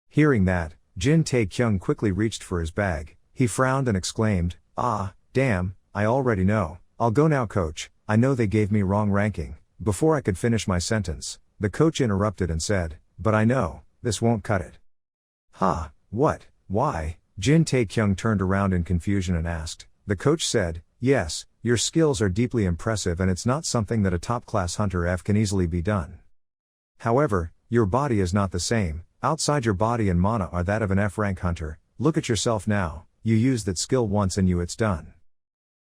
Hearing that, Jin Tae-kyung quickly reached for his bag. He frowned and exclaimed, Ah, damn, I already know. I'll go now, coach. I know they gave me wrong ranking. Before I could finish my sentence, the coach interrupted and said, But I know, this won't cut it. Ha, what, why? Jin Tae-kyung turned around in confusion and asked. The coach said, Yes, your skills are deeply impressive and it's not something that a top-class hunter F can easily be done. However, your body is not the same. Outside your body and mana are that of an F-rank hunter. Look at yourself now, you used that skill once and it's done.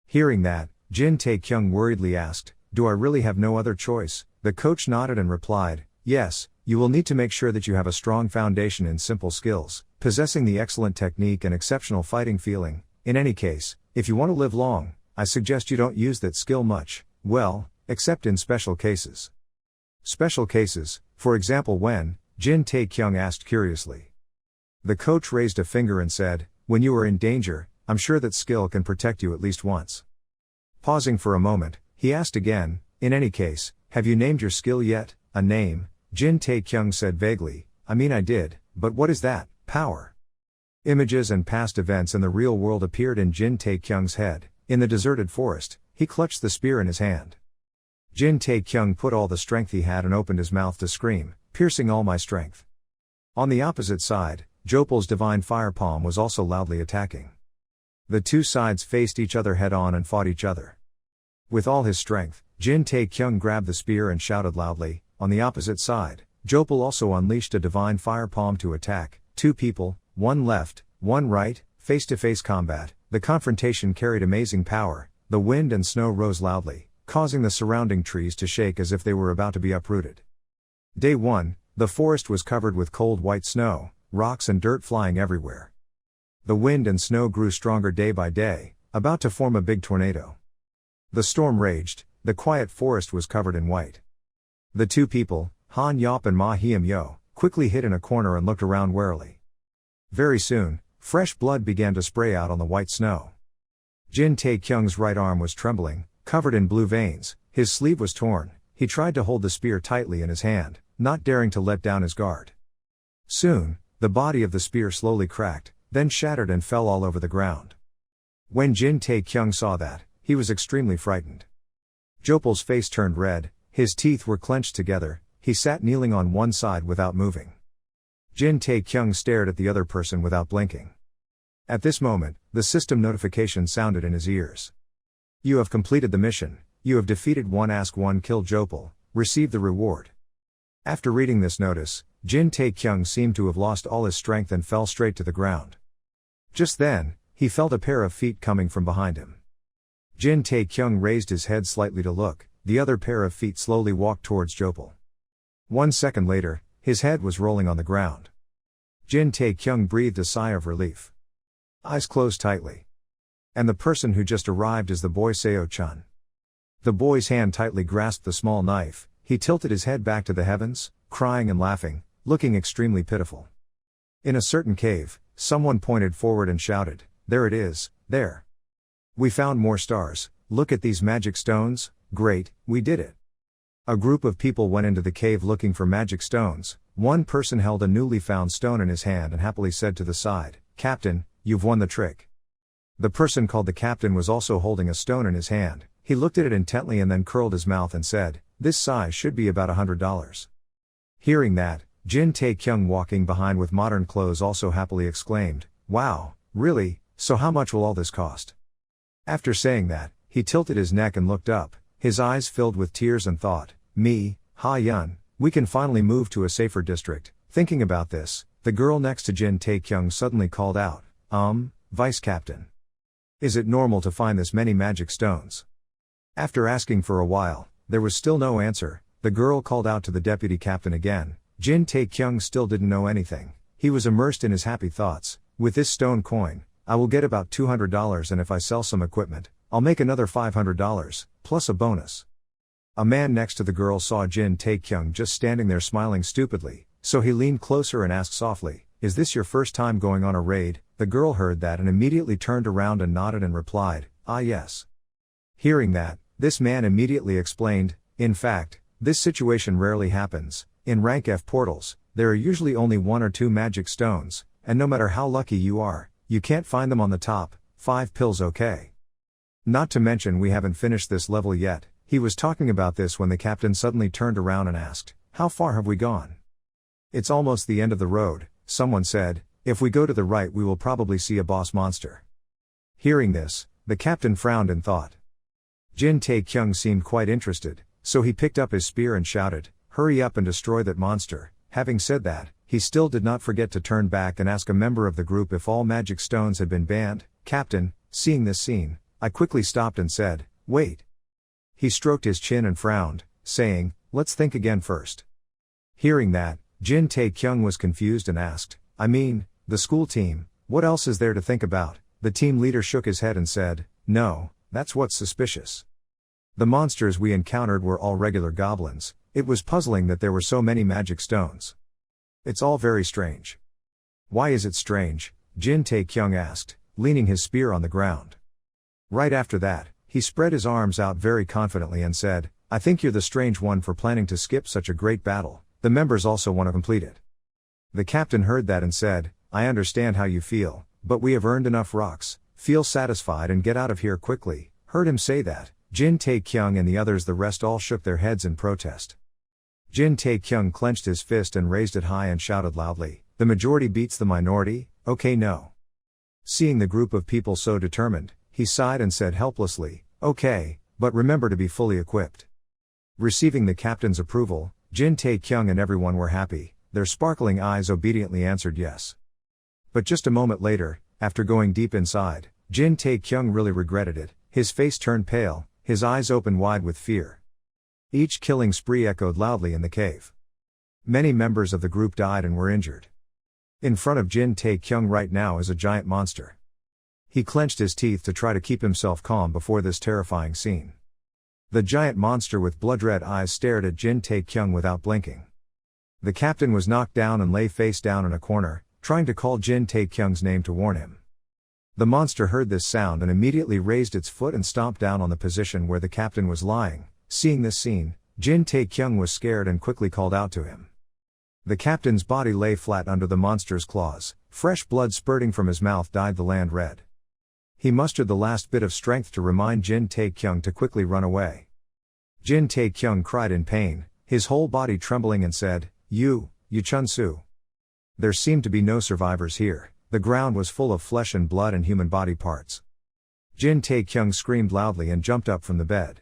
Hearing that, Jin Tae-kyung worriedly asked, Do I really have no other choice? The coach nodded and replied, Yes, you will need to make sure that you have a strong foundation in simple skills, possessing the excellent technique and exceptional fighting feeling. In any case, if you want to live long, I suggest you don't use that skill much, well, except in special cases. Special cases, for example when? Jin Tae-kyung asked curiously. The coach raised a finger and said, When you are in danger, I'm sure that skill can protect you at least once. Pausing for a moment, he asked again, In any case, have you named your skill yet? A name? Jin Tae-kyung said vaguely, I mean I did, but what is that? Power. Images and past events in the real world appeared in Jin Tae-kyung's head. In the deserted forest, he clutched the spear in his hand. Jin Tae-kyung put all the strength he had and opened his mouth to scream, piercing all my strength. On the opposite side, Jopal's divine fire palm was also loudly attacking. The 2 sides faced each other head-on and fought each other. With all his strength, Jin Tae-kyung grabbed the spear and shouted loudly. On the opposite side, Jopal also unleashed a divine fire palm to attack. 2 people, 1 left, 1 right, face-to-face combat. The confrontation carried amazing power. The wind and snow rose loudly, causing the surrounding trees to shake as if they were about to be uprooted. Day 1, the forest was covered with cold white snow, rocks and dirt flying everywhere. The wind and snow grew stronger day by day, about to form a big tornado. The storm raged. The quiet forest was covered in white. The 2 people, Han Yop and Ma Hiem Yo, quickly hid in a corner and looked around warily. Very soon, fresh blood began to spray out on the white snow. Jin Tae-kyung's right arm was trembling, covered in blue veins, his sleeve was torn. He tried to hold the spear tightly in his hand, not daring to let down his guard. Soon, the body of the spear slowly cracked, then shattered and fell all over the ground. When Jin Tae-kyung saw that, he was extremely frightened. Jopal's face turned red, his teeth were clenched together, he sat kneeling on one side without moving. Jin Tae-kyung stared at the other person without blinking. At this moment, the system notification sounded in his ears. You have completed the mission, you have defeated 1 Ask 1 Kill Jopal, receive the reward. After reading this notice, Jin Tae-kyung seemed to have lost all his strength and fell straight to the ground. Just then, he felt a pair of feet coming from behind him. Jin Tae-kyung raised his head slightly to look, the other pair of feet slowly walked towards Jopal. 1 second later, his head was rolling on the ground. Jin Tae-kyung breathed a sigh of relief. Eyes closed tightly. And the person who just arrived is the boy Seo-chun. The boy's hand tightly grasped the small knife, he tilted his head back to the heavens, crying and laughing, looking extremely pitiful. In a certain cave, someone pointed forward and shouted, There it is, there. We found more stars, look at these magic stones, great, we did it. A group of people went into the cave looking for magic stones. One person held a newly found stone in his hand and happily said to the side, Captain, you've won the trick. The person called the captain was also holding a stone in his hand. He looked at it intently and then curled his mouth and said, "This size should be about $100. Hearing that, Jin Tae-kyung walking behind with modern clothes also happily exclaimed, "Wow, really, so how much will all this cost?" After saying that, he tilted his neck and looked up, his eyes filled with tears and thought, Ha-yun, we can finally move to a safer district. Thinking about this, the girl next to Jin Tae-kyung suddenly called out, Vice Captain. Is it normal to find this many magic stones? After asking for a while, there was still no answer. The girl called out to the deputy captain again. Jin Tae-kyung still didn't know anything. He was immersed in his happy thoughts. With this stone coin, I will get about $200, and if I sell some equipment, I'll make another $500, plus a bonus. A man next to the girl saw Jin Tae-kyung just standing there smiling stupidly, so he leaned closer and asked softly, "Is this your first time going on a raid?" The girl heard that and immediately turned around and nodded and replied, "Ah, yes." Hearing that, this man immediately explained, "In fact, this situation rarely happens. In rank F portals, there are usually only 1 or 2 magic stones, and no matter how lucky you are, you can't find them on the top 5 pills, okay? Not to mention we haven't finished this level yet." He was talking about this when the captain suddenly turned around and asked, "How far have we gone?" "It's almost the end of the road," someone said. "If we go to the right we will probably see a boss monster." Hearing this, the captain frowned and thought. Jin Tae-kyung seemed quite interested, so he picked up his spear and shouted, "Hurry up and destroy that monster." Having said that, he still did not forget to turn back and ask a member of the group if all magic stones had been banned. "Captain," seeing this scene, I quickly stopped and said, "Wait." He stroked his chin and frowned, saying, "Let's think again first." Hearing that, Jin Tae-kyung was confused and asked, "I mean, the school team, what else is there to think about?" The team leader shook his head and said, "No, that's what's suspicious. The monsters we encountered were all regular goblins. It was puzzling that there were so many magic stones. It's all very strange." "Why is it strange?" Jin Tae-kyung asked, leaning his spear on the ground. Right after that, he spread his arms out very confidently and said, "I think you're the strange one for planning to skip such a great battle. The members also want to complete it." The captain heard that and said, "I understand how you feel, but we have earned enough rocks. Feel satisfied and get out of here quickly." Heard him say that, Jin Tae-kyung and the rest all shook their heads in protest. Jin Tae-kyung clenched his fist and raised it high and shouted loudly, "The majority beats the minority, okay no." Seeing the group of people so determined, he sighed and said helplessly, "Okay, but remember to be fully equipped." Receiving the captain's approval, Jin Tae-kyung and everyone were happy. Their sparkling eyes obediently answered yes. But just a moment later, after going deep inside, Jin Tae-kyung really regretted it. His face turned pale, his eyes opened wide with fear. Each killing spree echoed loudly in the cave. Many members of the group died and were injured. In front of Jin Tae-kyung right now is a giant monster. He clenched his teeth to try to keep himself calm before this terrifying scene. The giant monster with blood-red eyes stared at Jin Tae-kyung without blinking. The captain was knocked down and lay face down in a corner, trying to call Jin Tae-kyung's name to warn him. The monster heard this sound and immediately raised its foot and stomped down on the position where the captain was lying. Seeing this scene, Jin Tae-kyung was scared and quickly called out to him. The captain's body lay flat under the monster's claws, fresh blood spurting from his mouth dyed the land red. He mustered the last bit of strength to remind Jin Tae-kyung to quickly run away. Jin Tae-kyung cried in pain, his whole body trembling and said, You Chun-soo. There seemed to be no survivors here. The ground was full of flesh and blood and human body parts. Jin Tae-kyung screamed loudly and jumped up from the bed.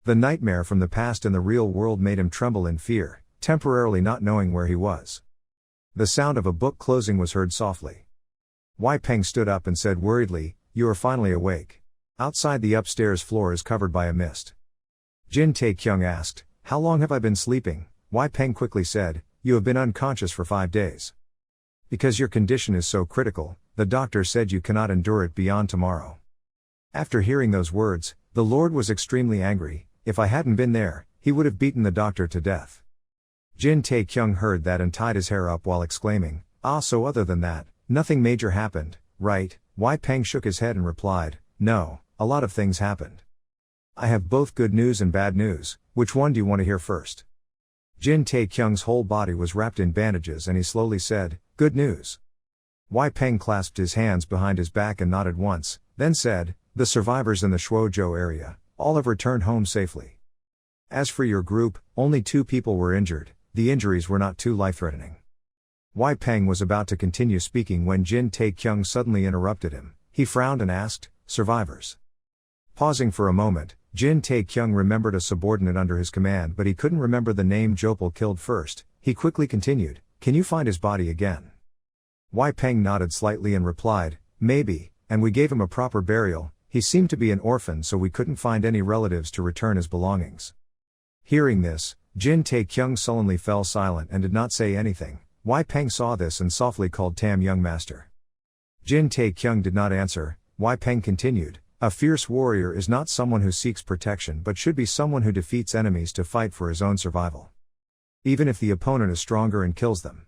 The nightmare from the past in the real world made him tremble in fear, temporarily not knowing where he was. The sound of a book closing was heard softly. Wei Peng stood up and said worriedly, "You are finally awake. Outside the upstairs floor is covered by a mist." Jin Tae-kyung asked, "How long have I been sleeping?" Wei Peng quickly said, "You have been unconscious for 5 days. Because your condition is so critical, the doctor said you cannot endure it beyond tomorrow." After hearing those words, the Lord was extremely angry. If I hadn't been there, he would have beaten the doctor to death. Jin Tae-kyung heard that and tied his hair up while exclaiming, "Ah, so other than that, nothing major happened, right?" Wei Peng shook his head and replied, "No, a lot of things happened. I have both good news and bad news. Which one do you want to hear first?" Jin Tae-kyung's whole body was wrapped in bandages and he slowly said, "Good news." Wei Peng clasped his hands behind his back and nodded once, then said, "The survivors in the Shuozhou area, all have returned home safely. As for your group, only 2 people were injured, the injuries were not too life-threatening. Wei Peng was about to continue speaking when Jin Taekyung suddenly interrupted him. He frowned and asked, survivors. Pausing for a moment, Jin Taekyung remembered a subordinate under his command, but he couldn't remember the name Jopal killed first. He quickly continued, can you find his body again? Wei Peng nodded slightly and replied, maybe, and we gave him a proper burial. He seemed to be an orphan, so we couldn't find any relatives to return his belongings. Hearing this, Jin Taekyung sullenly fell silent and did not say anything. Wei Peng saw this and softly called Tam, young master. Jin Taekyung did not answer. Wei Peng continued, a fierce warrior is not someone who seeks protection but should be someone who defeats enemies to fight for his own survival. Even if the opponent is stronger and kills them.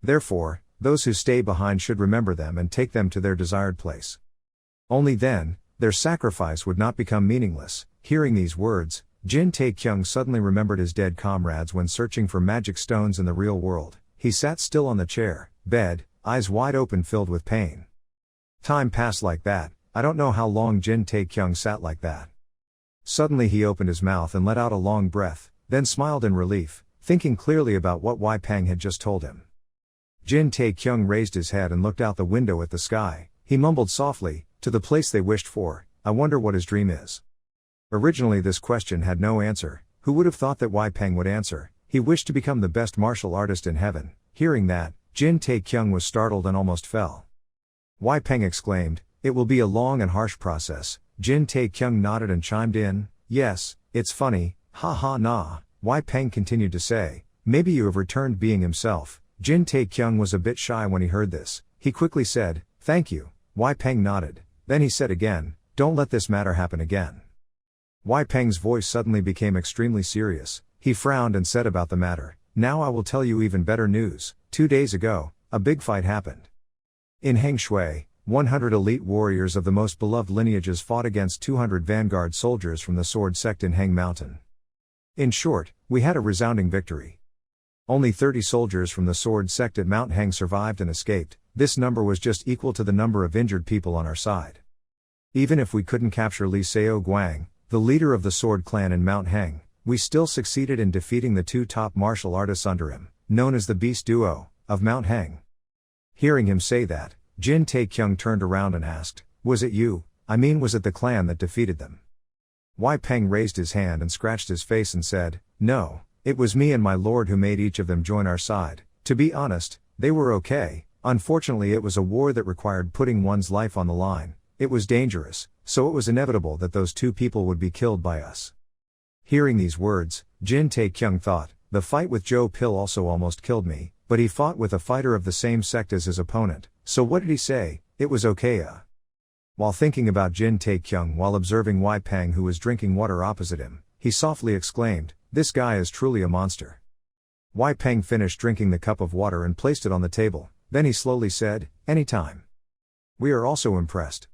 Therefore, those who stay behind should remember them and take them to their desired place. Only then, their sacrifice would not become meaningless. Hearing these words, Jin Taekyung suddenly remembered his dead comrades when searching for magic stones in the real world. He sat still on the chair, bed, eyes wide open filled with pain. Time passed like that. I don't know how long Jin Taekyung sat like that. Suddenly he opened his mouth and let out a long breath, then smiled in relief, thinking clearly about what Wei Peng had just told him. Jin Taekyung raised his head and looked out the window at the sky. He mumbled softly, to the place they wished for, I wonder what his dream is. Originally this question had no answer. Who would have thought that Wei Peng would answer? He wished to become the best martial artist in heaven. Hearing that, Jin Taekyung was startled and almost fell. Wei Peng exclaimed, it will be a long and harsh process. Jin Taekyung nodded and chimed in, yes, it's funny, ha ha nah. Wei Peng continued to say, maybe you have returned being himself. Jin Taekyung was a bit shy when he heard this. He quickly said, thank you. Wei Peng nodded. Then he said again, don't let this matter happen again. Wei Peng's voice suddenly became extremely serious. He frowned and said about the matter, now I will tell you even better news. 2 days ago, a big fight happened. In Hengshui, 100 elite warriors of the most beloved lineages fought against 200 vanguard soldiers from the sword sect in Heng Mountain. In short, we had a resounding victory. Only 30 soldiers from the sword sect at Mount Heng survived and escaped. This number was just equal to the number of injured people on our side. Even if we couldn't capture Li Seo Guang, the leader of the sword clan in Mount Heng, we still succeeded in defeating the 2 top martial artists under him, known as the Beast Duo, of Mount Heng. Hearing him say that, Jin Taekyung turned around and asked, was it you? I mean, was it the clan that defeated them? Wei Peng raised his hand and scratched his face and said, no, it was me and my lord who made each of them join our side. To be honest, they were okay. Unfortunately, it was a war that required putting one's life on the line. It was dangerous, so it was inevitable that those 2 people would be killed by us. Hearing these words, Jin Taekyung thought, the fight with Joe Pill also almost killed me, but he fought with a fighter of the same sect as his opponent, so what did he say? It was okay. While thinking about Jin Taekyung while observing Wei Peng, who was drinking water opposite him, he softly exclaimed, this guy is truly a monster. Wei Peng finished drinking the cup of water and placed it on the table, then he slowly said, anytime. We are also impressed.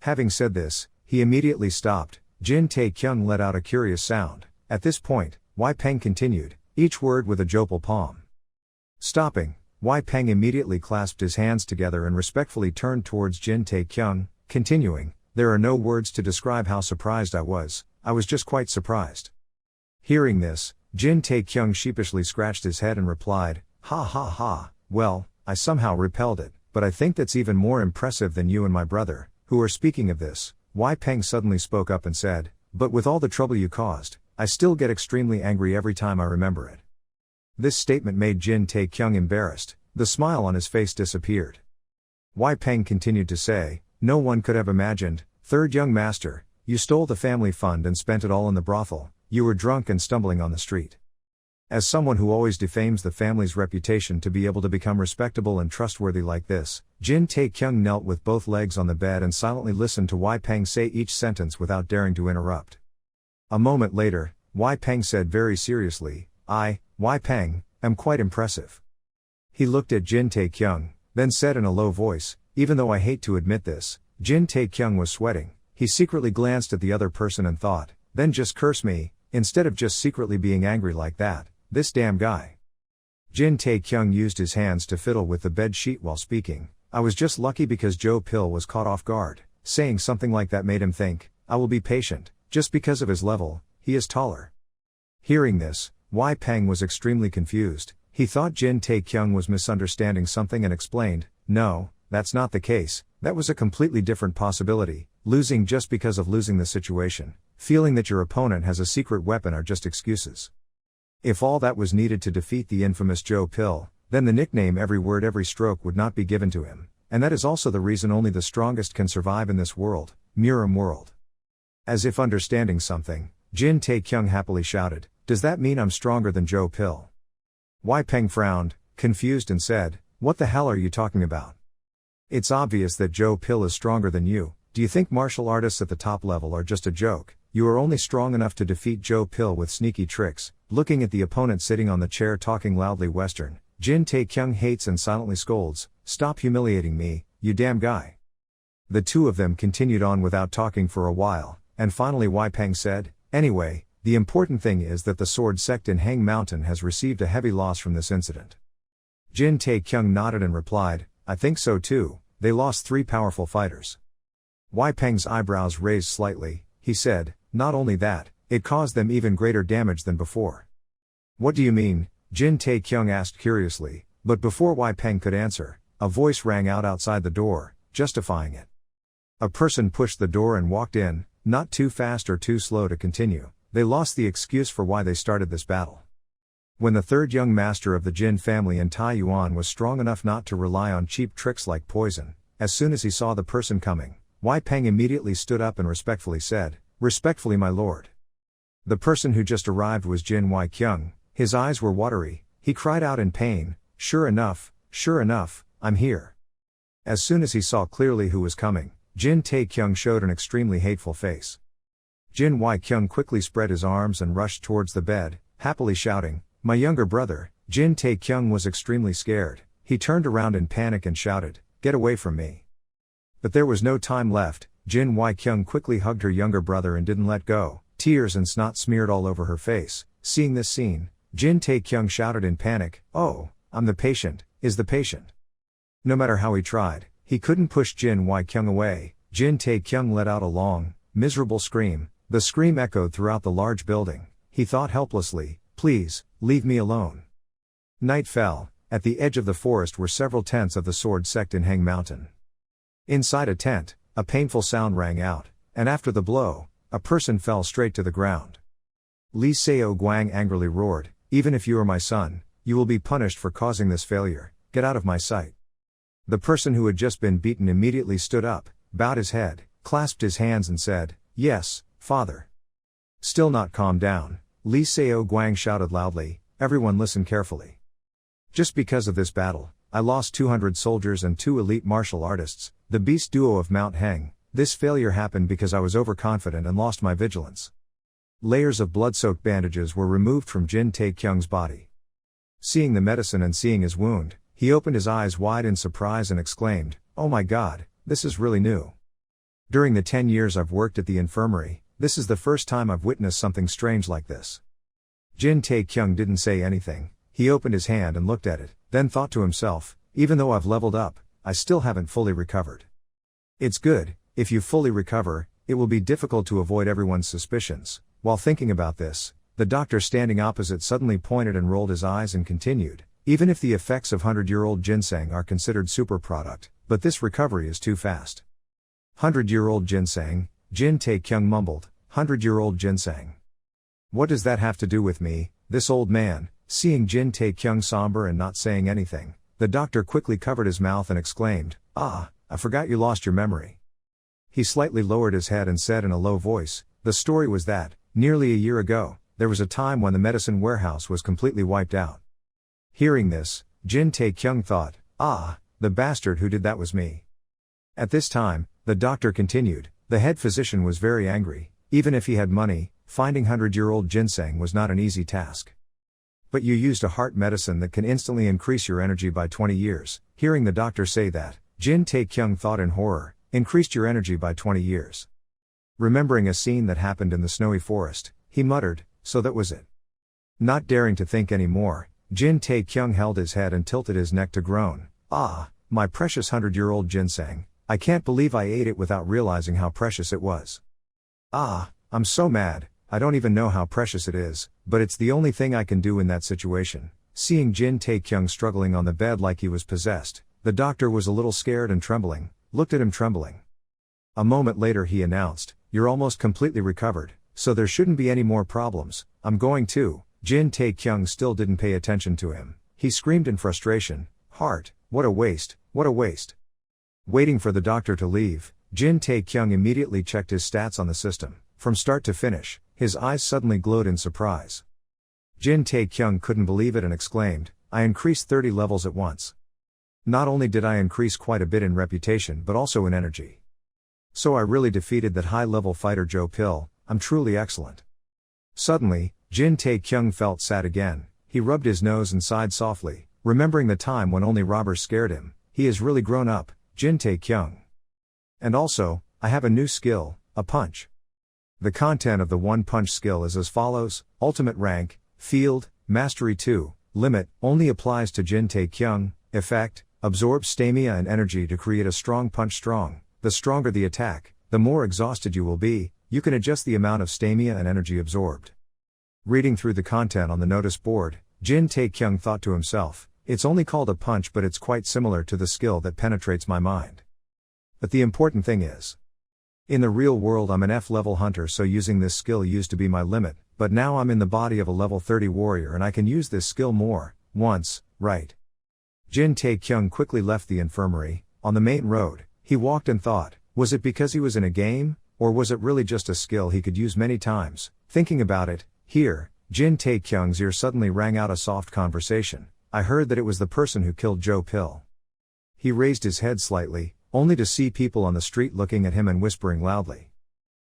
Having said this, he immediately stopped. Jin Taekyung let out a curious sound. At this point, Wei Peng continued, each word with a jopal palm. Stopping, Wei Peng immediately clasped his hands together and respectfully turned towards Jin Taekyung, continuing, there are no words to describe how surprised I was just quite surprised. Hearing this, Jin Taekyung sheepishly scratched his head and replied, ha ha ha, well, I somehow repelled it, but I think that's even more impressive than you and my brother, who are speaking of this. Wei Peng suddenly spoke up and said, but with all the trouble you caused, I still get extremely angry every time I remember it. This statement made Jin Taekyung embarrassed. The smile on his face disappeared. Wei Peng continued to say, no one could have imagined, third young master, you stole the family fund and spent it all in the brothel, you were drunk and stumbling on the street. As someone who always defames the family's reputation to be able to become respectable and trustworthy like this, Jin Taekyung knelt with both legs on the bed and silently listened to Wei Peng say each sentence without daring to interrupt. A moment later, Wei Peng said very seriously, I, Wei Peng, am quite impressive. He looked at Jin Taekyung, then said in a low voice, even though I hate to admit this, Jin Taekyung was sweating. He secretly glanced at the other person and thought, then just curse me, instead of just secretly being angry like that. This damn guy. Jin Taekyung used his hands to fiddle with the bed sheet while speaking. I was just lucky because Joe Pill was caught off guard. Saying something like that made him think, I will be patient. just because of his level, he is taller. Hearing this, Wei Peng was extremely confused. He thought Jin Taekyung was misunderstanding something and explained, "No, that's not the case, that was a completely different possibility. Losing just because of losing the situation, feeling that your opponent has a secret weapon are just excuses. If all that was needed to defeat the infamous Joe Pill, then the nickname Every Word Every Stroke would not be given to him, and that is also the reason only the strongest can survive in this world, Murim world." As if understanding something, Jin Taekyung happily shouted, "Does that mean I'm stronger than Joe Pill?" Wei Peng frowned, confused and said, "What the hell are you talking about? It's obvious that Joe Pill is stronger than you. Do you think martial artists at the top level are just a joke? You are only strong enough to defeat Joe Pill with sneaky tricks." Looking at the opponent sitting on the chair talking loudly Western, Jin Taekyung hates and silently scolds, "Stop humiliating me, you damn guy." The two of them continued on without talking for a while, and finally Wei Peng said, "Anyway, the important thing is that the sword sect in Hang Mountain has received a heavy loss from this incident." Jin Taekyung nodded and replied, "I think so too, they lost 3 powerful fighters." Wei Peng's eyebrows raised slightly. He said, "Not only that, it caused them even greater damage than before." "What do you mean?" Jin Taekyung asked curiously, but before Wei Peng could answer, a voice rang out outside the door, justifying it. A person pushed the door and walked in, not too fast or too slow to continue. They lost the excuse for why they started this battle. When the third young master of the Jin family in Taiyuan was strong enough not to rely on cheap tricks like poison, as soon as he saw the person coming, Wei Peng immediately stood up and respectfully said, "Respectfully, my lord." The person who just arrived was Jin Wei Kyung. His eyes were watery. He cried out in pain, sure enough, I'm here." As soon as he saw clearly who was coming, Jin Taekyung showed an extremely hateful face. Jin Wei Kyung quickly spread his arms and rushed towards the bed, happily shouting, "My younger brother." Jin Taekyung was extremely scared. He turned around in panic and shouted, "Get away from me." But there was no time left. Jin Wei Kyung quickly hugged her younger brother and didn't let go. Tears and snot smeared all over her face. Seeing this scene, Jin Taekyung shouted in panic, "Oh, I'm the patient, is the patient." No matter how he tried, he couldn't push Jin Wei Kyung away. Jin Taekyung let out a long, miserable scream. The scream echoed throughout the large building. He thought helplessly, "Please, leave me alone." Night fell. At the edge of the forest were several tents of the sword sect in Hang Mountain. Inside a tent, a painful sound rang out, and after the blow, a person fell straight to the ground. Li Seo Guang angrily roared, "Even if you are my son, you will be punished for causing this failure. Get out of my sight." The person who had just been beaten immediately stood up, bowed his head, clasped his hands and said, "Yes, father." Still not calmed down, Li Seo Guang shouted loudly, "Everyone listen carefully. Just because of this battle, I lost 200 soldiers and 2 elite martial artists, the beast duo of Mount Heng. This failure happened because I was overconfident and lost my vigilance." Layers of blood-soaked bandages were removed from Jin Taekyung's body. Seeing the medicine and seeing his wound, he opened his eyes wide in surprise and exclaimed, "Oh my God, this is really new. During the 10 years I've worked at the infirmary, this is the first time I've witnessed something strange like this." Jin Taekyung didn't say anything. He opened his hand and looked at it, then thought to himself, "Even though I've leveled up, I still haven't fully recovered. It's good, if you fully recover, it will be difficult to avoid everyone's suspicions." While thinking about this, the doctor standing opposite suddenly pointed and rolled his eyes and continued, "Even if the effects of 100-year-old ginseng are considered super product, but this recovery is too fast." 100-year-old ginseng, Jin Taekyung mumbled, 100-year-old ginseng. What does that have to do with me, this old man? Seeing Jin Taekyung somber and not saying anything, the doctor quickly covered his mouth and exclaimed, "Ah, I forgot you lost your memory." He slightly lowered his head and said in a low voice, "The story was that, nearly a year ago, there was a time when the medicine warehouse was completely wiped out." Hearing this, Jin Taekyung thought, "Ah, the bastard who did that was me." At this time, the doctor continued, "The head physician was very angry. Even if he had money, finding 100-year-old ginseng was not an easy task. But you used a heart medicine that can instantly increase your energy by 20 years. Hearing the doctor say that, Jin Taekyung thought in horror, "Increased your energy by 20 years. Remembering a scene that happened in the snowy forest, he muttered, "So that was it." Not daring to think any more, Jin Taekyung held his head and tilted his neck to groan, "Ah, my precious 100-year-old ginseng, I can't believe I ate it without realizing how precious it was. Ah, I'm so mad, I don't even know how precious it is, but it's the only thing I can do in that situation. Seeing Jin Tae-kyung struggling on the bed like he was possessed, the doctor was a little scared and trembling, looked at him trembling. A moment later he announced, "You're almost completely recovered, so there shouldn't be any more problems, I'm going to." Jin Tae-kyung still didn't pay attention to him. He screamed in frustration, "Heart, what a waste, what a waste." Waiting for the doctor to leave, Jin Tae-kyung immediately checked his stats on the system. From start to finish, his eyes suddenly glowed in surprise. Jin Tae-kyung couldn't believe it and exclaimed, "I increased 30 levels at once. Not only did I increase quite a bit in reputation but also in energy. So I really defeated that high-level fighter Joe Pill, I'm truly excellent." Suddenly, Jin Tae-kyung felt sad again. He rubbed his nose and sighed softly, remembering the time when only robbers scared him. He has really grown up, Jin Tae-kyung. "And also, I have a new skill, a punch." The content of the one punch skill is as follows: Ultimate rank, Field, Mastery 2, Limit, only applies to Jin Tae-kyung. Effect, absorbs stamina and energy to create a strong punch. Strong, the stronger the attack, the more exhausted you will be. You can adjust the amount of stamina and energy absorbed. Reading through the content on the notice board, Jin Tae-kyung thought to himself, "It's only called a punch but it's quite similar to the skill that penetrates my mind. But the important thing is, in the real world I'm an F-level hunter, so using this skill used to be my limit, but now I'm in the body of a level 30 warrior and I can use this skill once, right?" Jin Tae-kyung quickly left the infirmary. On the main road, he walked and thought, was it because he was in a game, or was it really just a skill he could use many times? Thinking about it, here, Jin Tae-kyung's ear suddenly rang out a soft conversation. "I heard that it was the person who killed Joe Pill." He raised his head slightly, only to see people on the street looking at him and whispering loudly.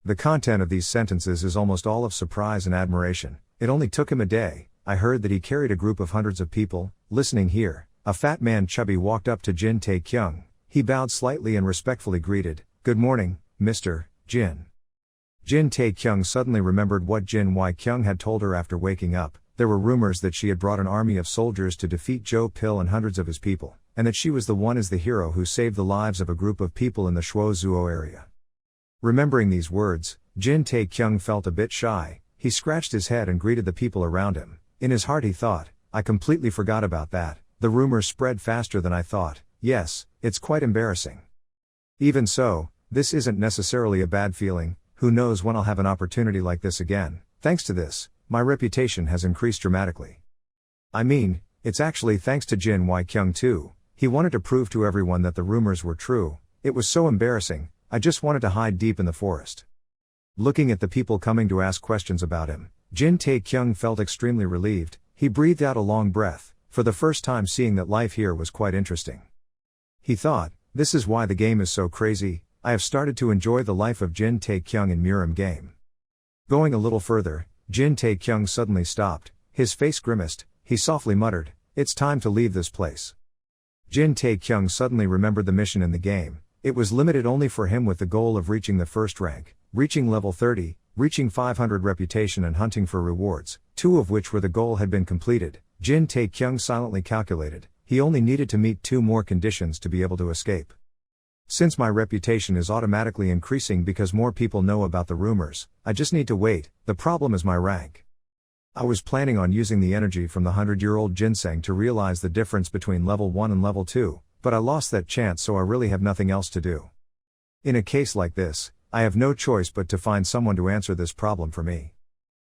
The content of these sentences is almost all of surprise and admiration. It only took him a day. "I heard that he carried a group of hundreds of people, listening here." A fat man chubby walked up to Jin Tae-kyung. He bowed slightly and respectfully greeted, "Good morning, Mr. Jin." Jin Tae-kyung suddenly remembered what Jin Y-kyung had told her after waking up. There were rumors that she had brought an army of soldiers to defeat Joe Pill and hundreds of his people, and that she was the one as the hero who saved the lives of a group of people in the Shuozuo area. Remembering these words, Jin Tae-kyung felt a bit shy. He scratched his head and greeted the people around him. In his heart he thought, "I completely forgot about that. The rumors spread faster than I thought. Yes, it's quite embarrassing. Even so, this isn't necessarily a bad feeling. Who knows when I'll have an opportunity like this again. Thanks to this, my reputation has increased dramatically." I mean, it's actually thanks to Jin Y-kyung too. He wanted to prove to everyone that the rumors were true. It was so embarrassing, I just wanted to hide deep in the forest. Looking at the people coming to ask questions about him, Jin Tae-kyung felt extremely relieved. He breathed out a long breath, for the first time seeing that life here was quite interesting. He thought, this is why the game is so crazy. I have started to enjoy the life of Jin Tae-kyung in Murim game. Going a little further, Jin Tae-kyung suddenly stopped. His face grimaced. He softly muttered, "It's time to leave this place." Jin Tae-kyung suddenly remembered the mission in the game. It was limited only for him, with the goal of reaching the first rank, reaching level 30, reaching 500 reputation and hunting for rewards, 2 of which were the goal had been completed. Jin Tae-kyung silently calculated, he only needed to meet 2 more conditions to be able to escape. Since my reputation is automatically increasing because more people know about the rumors, I just need to wait. The problem is my rank. I was planning on using the energy from the 100-year-old ginseng to realize the difference between level 1 and level 2, but I lost that chance, so I really have nothing else to do. In a case like this, I have no choice but to find someone to answer this problem for me.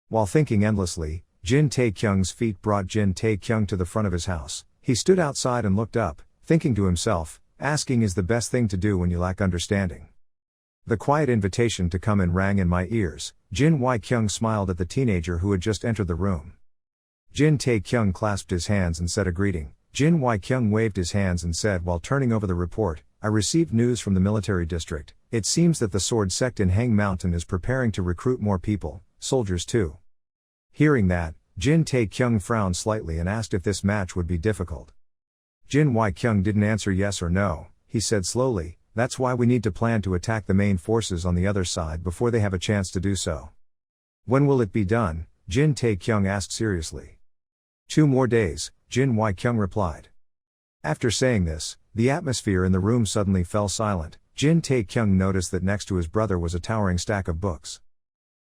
While thinking endlessly, Jin Tae-kyung's feet brought Jin Tae-kyung to the front of his house. He stood outside and looked up, thinking to himself, asking is the best thing to do when you lack understanding. The quiet invitation to come in rang in my ears. Jin Y-kyung smiled at the teenager who had just entered the room. Jin Tae-kyung clasped his hands and said a greeting. Jin Y-kyung waved his hands and said while turning over the report, "I received news from the military district. It seems that the sword sect in Hang Mountain is preparing to recruit more people, soldiers too." Hearing that, Jin Tae-kyung frowned slightly and asked if this match would be difficult. Jin Y-kyung didn't answer yes or no. He said slowly, "That's why we need to plan to attack the main forces on the other side before they have a chance to do so." "When will it be done?" Jin Tae-kyung asked seriously. 2 more days, Jin Y-kyung replied. After saying this, the atmosphere in the room suddenly fell silent. Jin Tae-kyung noticed that next to his brother was a towering stack of books.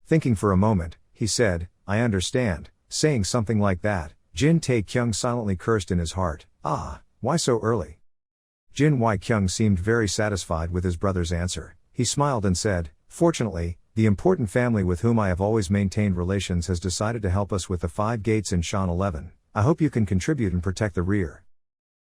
Thinking for a moment, he said, I understand. Saying something like that, Jin Tae-kyung silently cursed in his heart. Why so early? Jin Wai-kyung seemed very satisfied with his brother's answer. He smiled and said, fortunately, the important family with whom I have always maintained relations has decided to help us with the 5 gates in Shan 11. I hope you can contribute and protect the rear.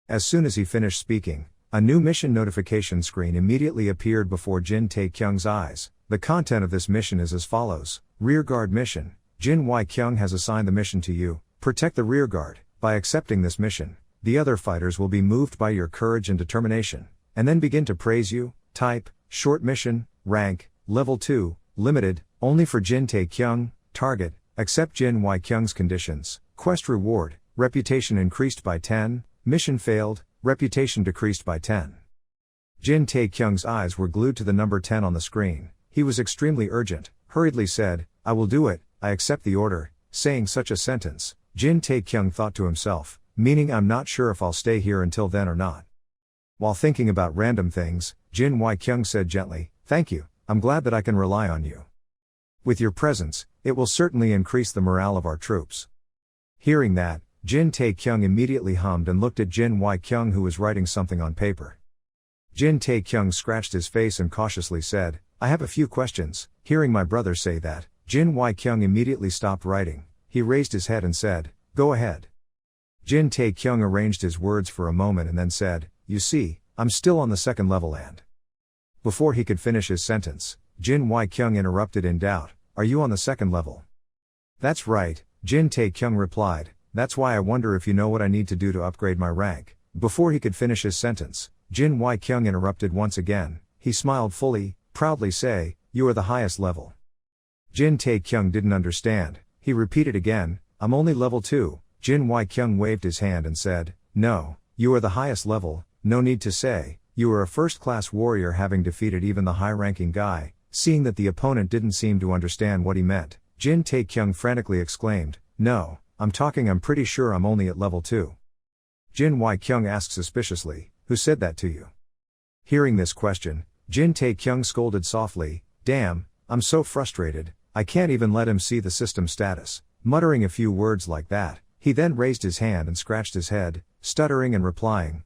As soon as he finished speaking, a new mission notification screen immediately appeared before Jin Tae-kyung's eyes. The content of this mission is as follows. Rearguard mission. Jin Wai-kyung has assigned the mission to you. Protect the rearguard. By accepting this mission, the other fighters will be moved by your courage and determination, and then begin to praise you. Type, short mission, rank, level 2, limited, only for Jin Tae-kyung. Target, accept Jin Wai-kyung's conditions. Quest reward, reputation increased by 10, mission failed, reputation decreased by 10. Jin Tae-kyung's eyes were glued to the number 10 on the screen. He was extremely urgent, hurriedly said, I will do it, I accept the order. Saying such a sentence, Jin Tae-kyung thought to himself, meaning I'm not sure if I'll stay here until then or not. While thinking about random things, Jin Wai-kyung said gently, thank you, I'm glad that I can rely on you. With your presence, it will certainly increase the morale of our troops. Hearing that, Jin Tae-kyung immediately hummed and looked at Jin Wai-kyung, who was writing something on paper. Jin Tae-kyung scratched his face and cautiously said, I have a few questions. Hearing my brother say that, Jin Wai-kyung immediately stopped writing. He raised his head and said, go ahead. Jin Tae-kyung arranged his words for a moment and then said, you see, I'm still on the 2nd level and... Before he could finish his sentence, Jin Wai-kyung interrupted in doubt, are you on the 2nd level? That's right, Jin Tae-kyung replied, that's why I wonder if you know what I need to do to upgrade my rank. Before he could finish his sentence, Jin Wai-kyung interrupted once again. He smiled fully, proudly say, you are the highest level. Jin Tae-kyung didn't understand. He repeated again, I'm only level 2. Jin Wai-kyung waved his hand and said, no, you are the highest level, no need to say, you are a first-class warrior, having defeated even the high-ranking guy. Seeing that the opponent didn't seem to understand what he meant, Jin Tae-kyung frantically exclaimed, no, I'm pretty sure I'm only at level 2. Jin Wai-kyung asked suspiciously, who said that to you? Hearing this question, Jin Tae-kyung scolded softly, damn, I'm so frustrated, I can't even let him see the system status. Muttering a few words like that, he then raised his hand and scratched his head, stuttering and replying,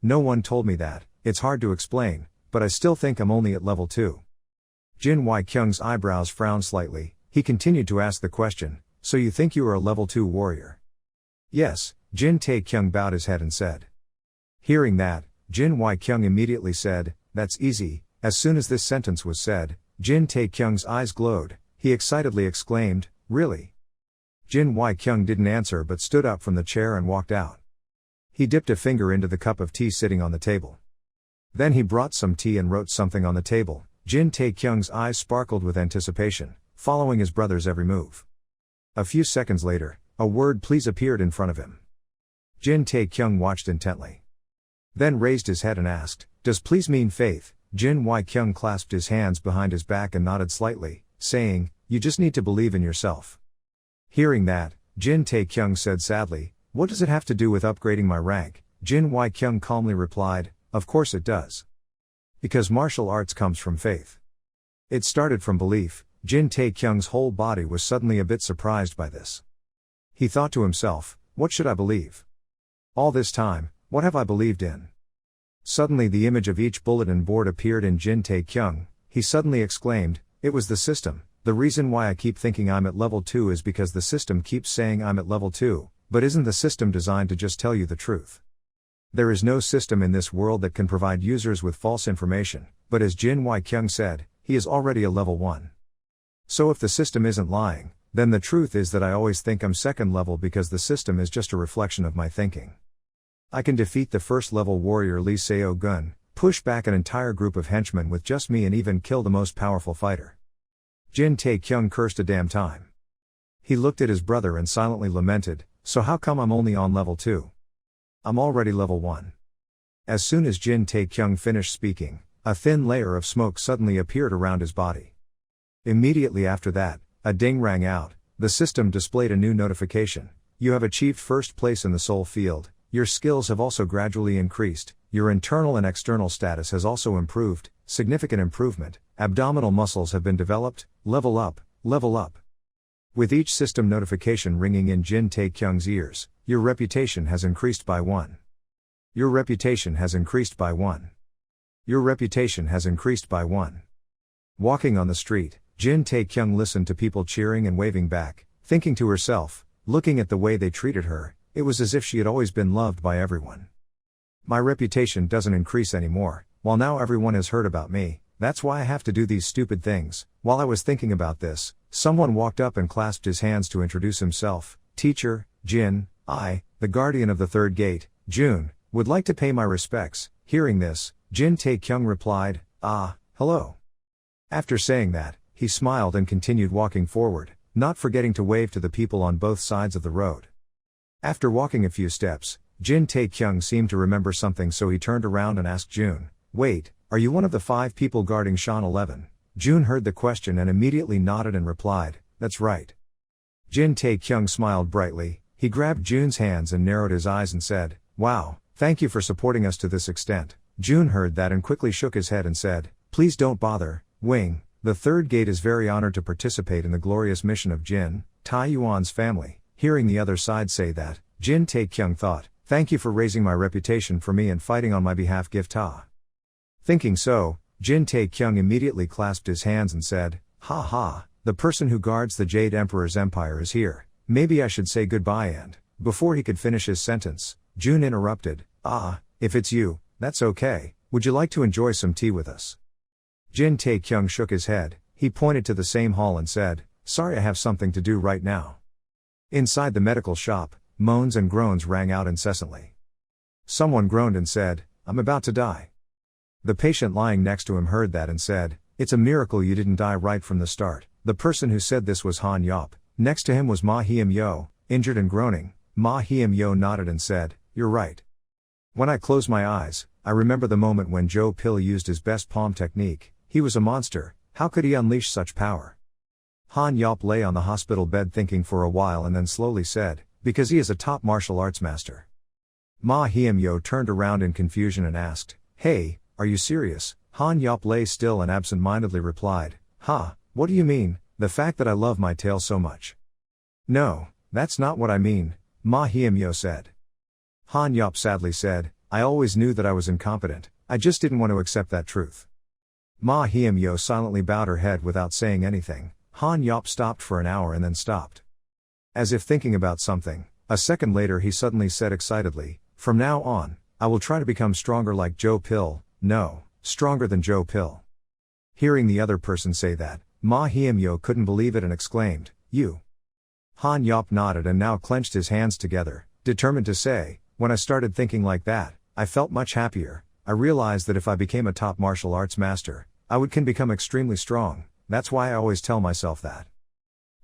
no one told me that, it's hard to explain, but I still think I'm only at level 2. Jin Wai-kyung's eyebrows frowned slightly. He continued to ask the question, so you think you are a level 2 warrior? Yes, Jin Tae-kyung bowed his head and said. Hearing that, Jin Wai-kyung immediately said, that's easy. As soon as this sentence was said, Jin Tae-kyung's eyes glowed. He excitedly exclaimed, really? Jin Wai-kyung didn't answer but stood up from the chair and walked out. He dipped a finger into the cup of tea sitting on the table. Then he brought some tea and wrote something on the table. Jin Tae-kyung's eyes sparkled with anticipation, following his brother's every move. A few seconds later, a word please appeared in front of him. Jin Tae-kyung watched intently. Then raised his head and asked, does please mean faith? Jin Wai-kyung clasped his hands behind his back and nodded slightly, saying, you just need to believe in yourself. Hearing that, Jin Tae-kyung said sadly, what does it have to do with upgrading my rank? Jin Wai-kyung calmly replied, of course it does. Because martial arts comes from faith. It started from belief. Jin Tae-kyung's whole body was suddenly a bit surprised by this. He thought to himself, what should I believe? All this time, what have I believed in? Suddenly the image of each bulletin board appeared in Jin Tae-kyung. He suddenly exclaimed, it was the system. The reason why I keep thinking I'm at level 2 is because the system keeps saying I'm at level 2, but isn't the system designed to just tell you the truth? There is no system in this world that can provide users with false information, but as Jin Wai-kyung said, he is already a level 1. So if the system isn't lying, then the truth is that I always think I'm 2nd level because the system is just a reflection of my thinking. I can defeat the 1st level warrior Lee Seo-gun, push back an entire group of henchmen with just me and even kill the most powerful fighter. Jin Tae-kyung cursed a damn time. He looked at his brother and silently lamented, so how come I'm only on level 2? I'm already level 1. As soon as Jin Tae-kyung finished speaking, a thin layer of smoke suddenly appeared around his body. Immediately after that, a ding rang out. The system displayed a new notification. You have achieved 1st place in the soul field. Your skills have also gradually increased. Your internal and external status has also improved. Significant improvement. Abdominal muscles have been developed. Level up. level up. With each system notification ringing in Jin Tae-kyung's ears, your reputation has increased by 1. Your reputation has increased by 1. Your reputation has increased by 1. Walking on the street, Jin Tae-kyung listened to people cheering and waving back, thinking to herself, looking at the way they treated her, it was as if she had always been loved by everyone. My reputation doesn't increase anymore, while now everyone has heard about me, that's why I have to do these stupid things. While I was thinking about this, someone walked up and clasped his hands to introduce himself. Teacher, Jin, I, the guardian of the third gate, Jun, would like to pay my respects. Hearing this, Jin Tae-kyung replied, hello. After saying that, he smiled and continued walking forward, not forgetting to wave to the people on both sides of the road. After walking a few steps, Jin Tae-kyung seemed to remember something, so he turned around and asked Jun, wait, are you one of the 5 people guarding Shan 11? Jun heard the question and immediately nodded and replied, that's right. Jin Tae-kyung smiled brightly, he grabbed Jun's hands and narrowed his eyes and said, wow, thank you for supporting us to this extent. Jun heard that and quickly shook his head and said, please don't bother, Wing, the third gate is very honored to participate in the glorious mission of Jin Tae-yuan's family. Hearing the other side say that, Jin Tae-kyung thought, thank you for raising my reputation for me and fighting on my behalf, Gift Ta. Thinking so, Jin Tae-kyung immediately clasped his hands and said, ha ha, the person who guards the Jade Emperor's empire is here, maybe I should say goodbye. And, before he could finish his sentence, Jun interrupted, if it's you, that's okay, would you like to enjoy some tea with us? Jin Tae-kyung shook his head, he pointed to the same hall and said, sorry, I have something to do right now. Inside the medical shop, moans and groans rang out incessantly. Someone groaned and said, I'm about to die. The patient lying next to him heard that and said, it's a miracle you didn't die right from the start. The person who said this was Han Yop. Next to him was Ma Hiem-yo, injured and groaning. Ma Hiem-yo nodded and said, you're right. When I close my eyes, I remember the moment when Joe Pill used his best palm technique. He was a monster, how could he unleash such power? Han Yop lay on the hospital bed thinking for a while and then slowly said, because he is a top martial arts master. Ma Hiem-yo turned around in confusion and asked, hey, are you serious? Han Yop lay still and absent-mindedly replied, what do you mean, the fact that I love my tail so much? No, that's not what I mean, Ma Hiem-yo said. Han Yop sadly said, I always knew that I was incompetent, I just didn't want to accept that truth. Ma Hiem-yo silently bowed her head without saying anything. Han Yop stopped for an hour and then stopped. As if thinking about something, a second later he suddenly said excitedly, from now on, I will try to become stronger like Joe Pill, no, stronger than Joe Pill. Hearing the other person say that, Ma Hiem-yo couldn't believe it and exclaimed, you. Han Yop nodded and now clenched his hands together, determined to say, when I started thinking like that, I felt much happier. I realized that if I became a top martial arts master, I can become extremely strong. That's why I always tell myself that.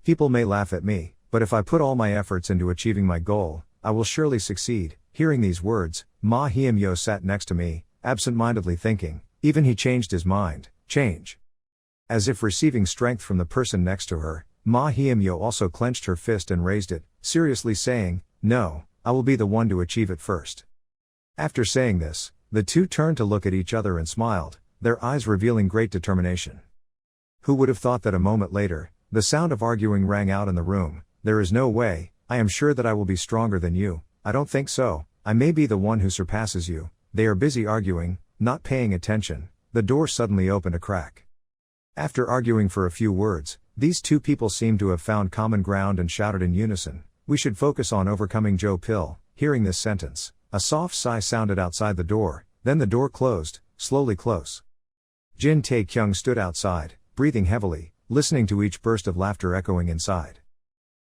People may laugh at me, but if I put all my efforts into achieving my goal, I will surely succeed. Hearing these words, Ma Hiem-yo sat next to me, absent-mindedly thinking, even he changed his mind, change. As if receiving strength from the person next to her, Ma Hiem-yo also clenched her fist and raised it, seriously saying, no, I will be the one to achieve it first. After saying this, the two turned to look at each other and smiled, their eyes revealing great determination. Who would have thought that a moment later, the sound of arguing rang out in the room, there is no way, I am sure that I will be stronger than you, I don't think so, I may be the one who surpasses you. They are busy arguing, not paying attention, the door suddenly opened a crack. After arguing for a few words, these two people seemed to have found common ground and shouted in unison, we should focus on overcoming Joe Pill. Hearing this sentence, a soft sigh sounded outside the door, then the door closed, slowly close. Jin Tae-kyung stood outside, breathing heavily, listening to each burst of laughter echoing inside.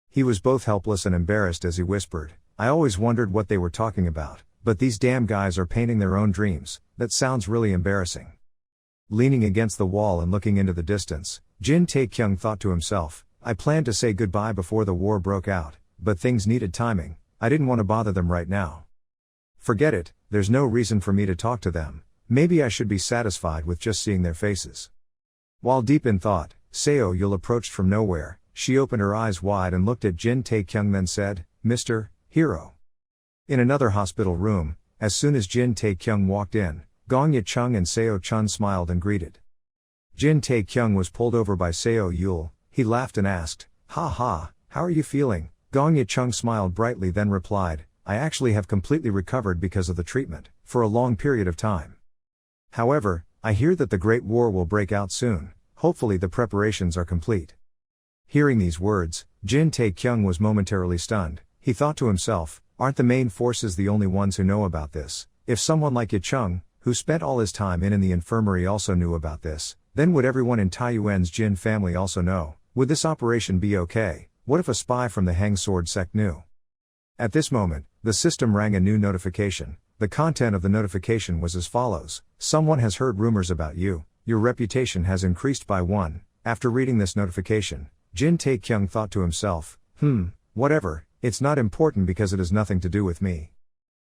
He was both helpless and embarrassed as he whispered, I always wondered what they were talking about, but these damn guys are painting their own dreams, that sounds really embarrassing. Leaning against the wall and looking into the distance, Jin Tae-kyung thought to himself, I planned to say goodbye before the war broke out, but things needed timing, I didn't want to bother them right now. Forget it, there's no reason for me to talk to them, maybe I should be satisfied with just seeing their faces. While deep in thought, Seo Yul approached from nowhere, she opened her eyes wide and looked at Jin Tae-kyung then said, Mr. Hero. In another hospital room, as soon as Jin Tae-kyung walked in, Gong Ye-chung and Seo Chun smiled and greeted. Jin Tae-kyung was pulled over by Seo Yul, He laughed and asked, "Ha ha, how are you feeling?" Gong Yicheng smiled brightly then replied, "I actually have completely recovered because of the treatment, for a long period of time. However, I hear that the Great War will break out soon, hopefully the preparations are complete." Hearing these words, Jin Taekyung was momentarily stunned. He thought to himself, aren't the main forces the only ones who know about this? If someone like Yicheng, who spent all his time in the infirmary also knew about this, then would everyone in Taiyuan's Jin family also know? Would this operation be okay? What if a spy from the Hang Sword sect knew? At this moment, the system rang a new notification. The content of the notification was as follows: "Someone has heard rumors about you. Your reputation has increased by 1. After reading this notification, Jin Taekyung thought to himself, whatever, it's not important because it has nothing to do with me.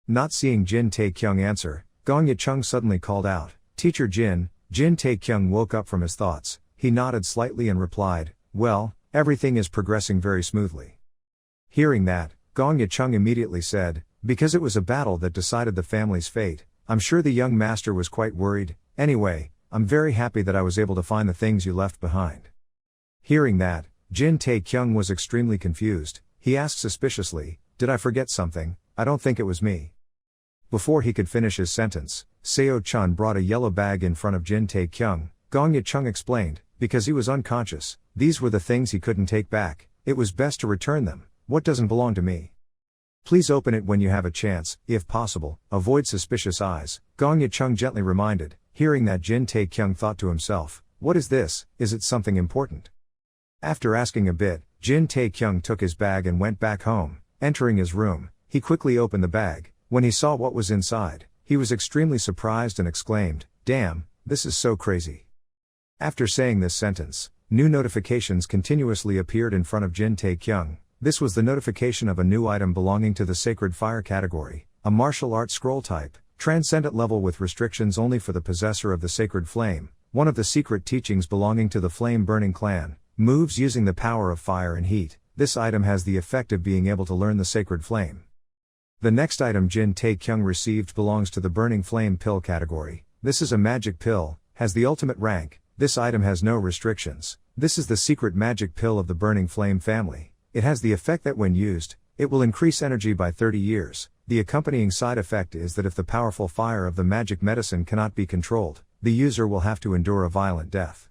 Not seeing Jin Taekyung answer, Gong Yicheng suddenly called out, "Teacher Jin." Jin Taekyung woke up from his thoughts. He nodded slightly and replied, "Well, everything is progressing very smoothly." Hearing that, Gong Yicheng immediately said, "Because it was a battle that decided the family's fate, I'm sure the young master was quite worried. Anyway, I'm very happy that I was able to find the things you left behind." Hearing that, Jin Taekyung was extremely confused. He asked suspiciously, "Did I forget something? I don't think it was me." Before he could finish his sentence, Seo-chan brought a yellow bag in front of Jin Taekyung. Gong Yicheng explained, "Because he was unconscious, these were the things he couldn't take back. It was best to return them. What doesn't belong to me? Please open it when you have a chance, if possible, avoid suspicious eyes," Gong Yicheng gently reminded. Hearing that, Jin Taekyung thought to himself, "What is this? Is it something important?" After asking a bit, Jin Taekyung took his bag and went back home. Entering his room, he quickly opened the bag. When he saw what was inside, he was extremely surprised and exclaimed, "Damn, this is so crazy." After saying this sentence, new notifications continuously appeared in front of Jin Taekyung. This was the notification of a new item belonging to the Sacred Fire category, a martial arts scroll type, transcendent level with restrictions only for the possessor of the Sacred Flame, one of the secret teachings belonging to the Flame Burning clan, moves using the power of fire and heat. This item has the effect of being able to learn the Sacred Flame. The next item Jin Taekyung received belongs to the Burning Flame pill category. This is a magic pill, has the ultimate rank. This item has no restrictions. This is the secret magic pill of the Burning Flame family. It has the effect that when used, it will increase energy by 30 years. The accompanying side effect is that if the powerful fire of the magic medicine cannot be controlled, the user will have to endure a violent death.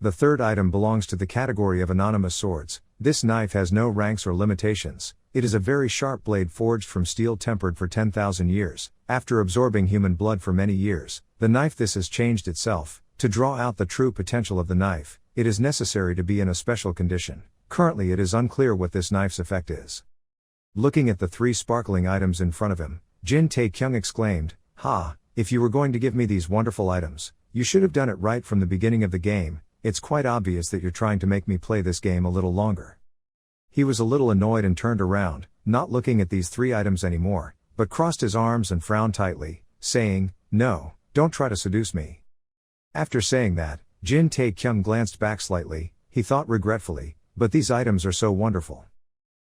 The third item belongs to the category of anonymous swords. This knife has no ranks or limitations. It is a very sharp blade forged from steel tempered for 10,000 years. After absorbing human blood for many years, the knife this has changed itself. To draw out the true potential of the knife, it is necessary to be in a special condition. Currently it is unclear what this knife's effect is. Looking at the 3 sparkling items in front of him, Jin Taekyung exclaimed, "Ha, if you were going to give me these wonderful items, you should have done it right from the beginning of the game. It's quite obvious that you're trying to make me play this game a little longer." He was a little annoyed and turned around, not looking at these 3 items anymore, but crossed his arms and frowned tightly, saying, "No, don't try to seduce me." After saying that, Jin Taekyung glanced back slightly. He thought regretfully, "But these items are so wonderful.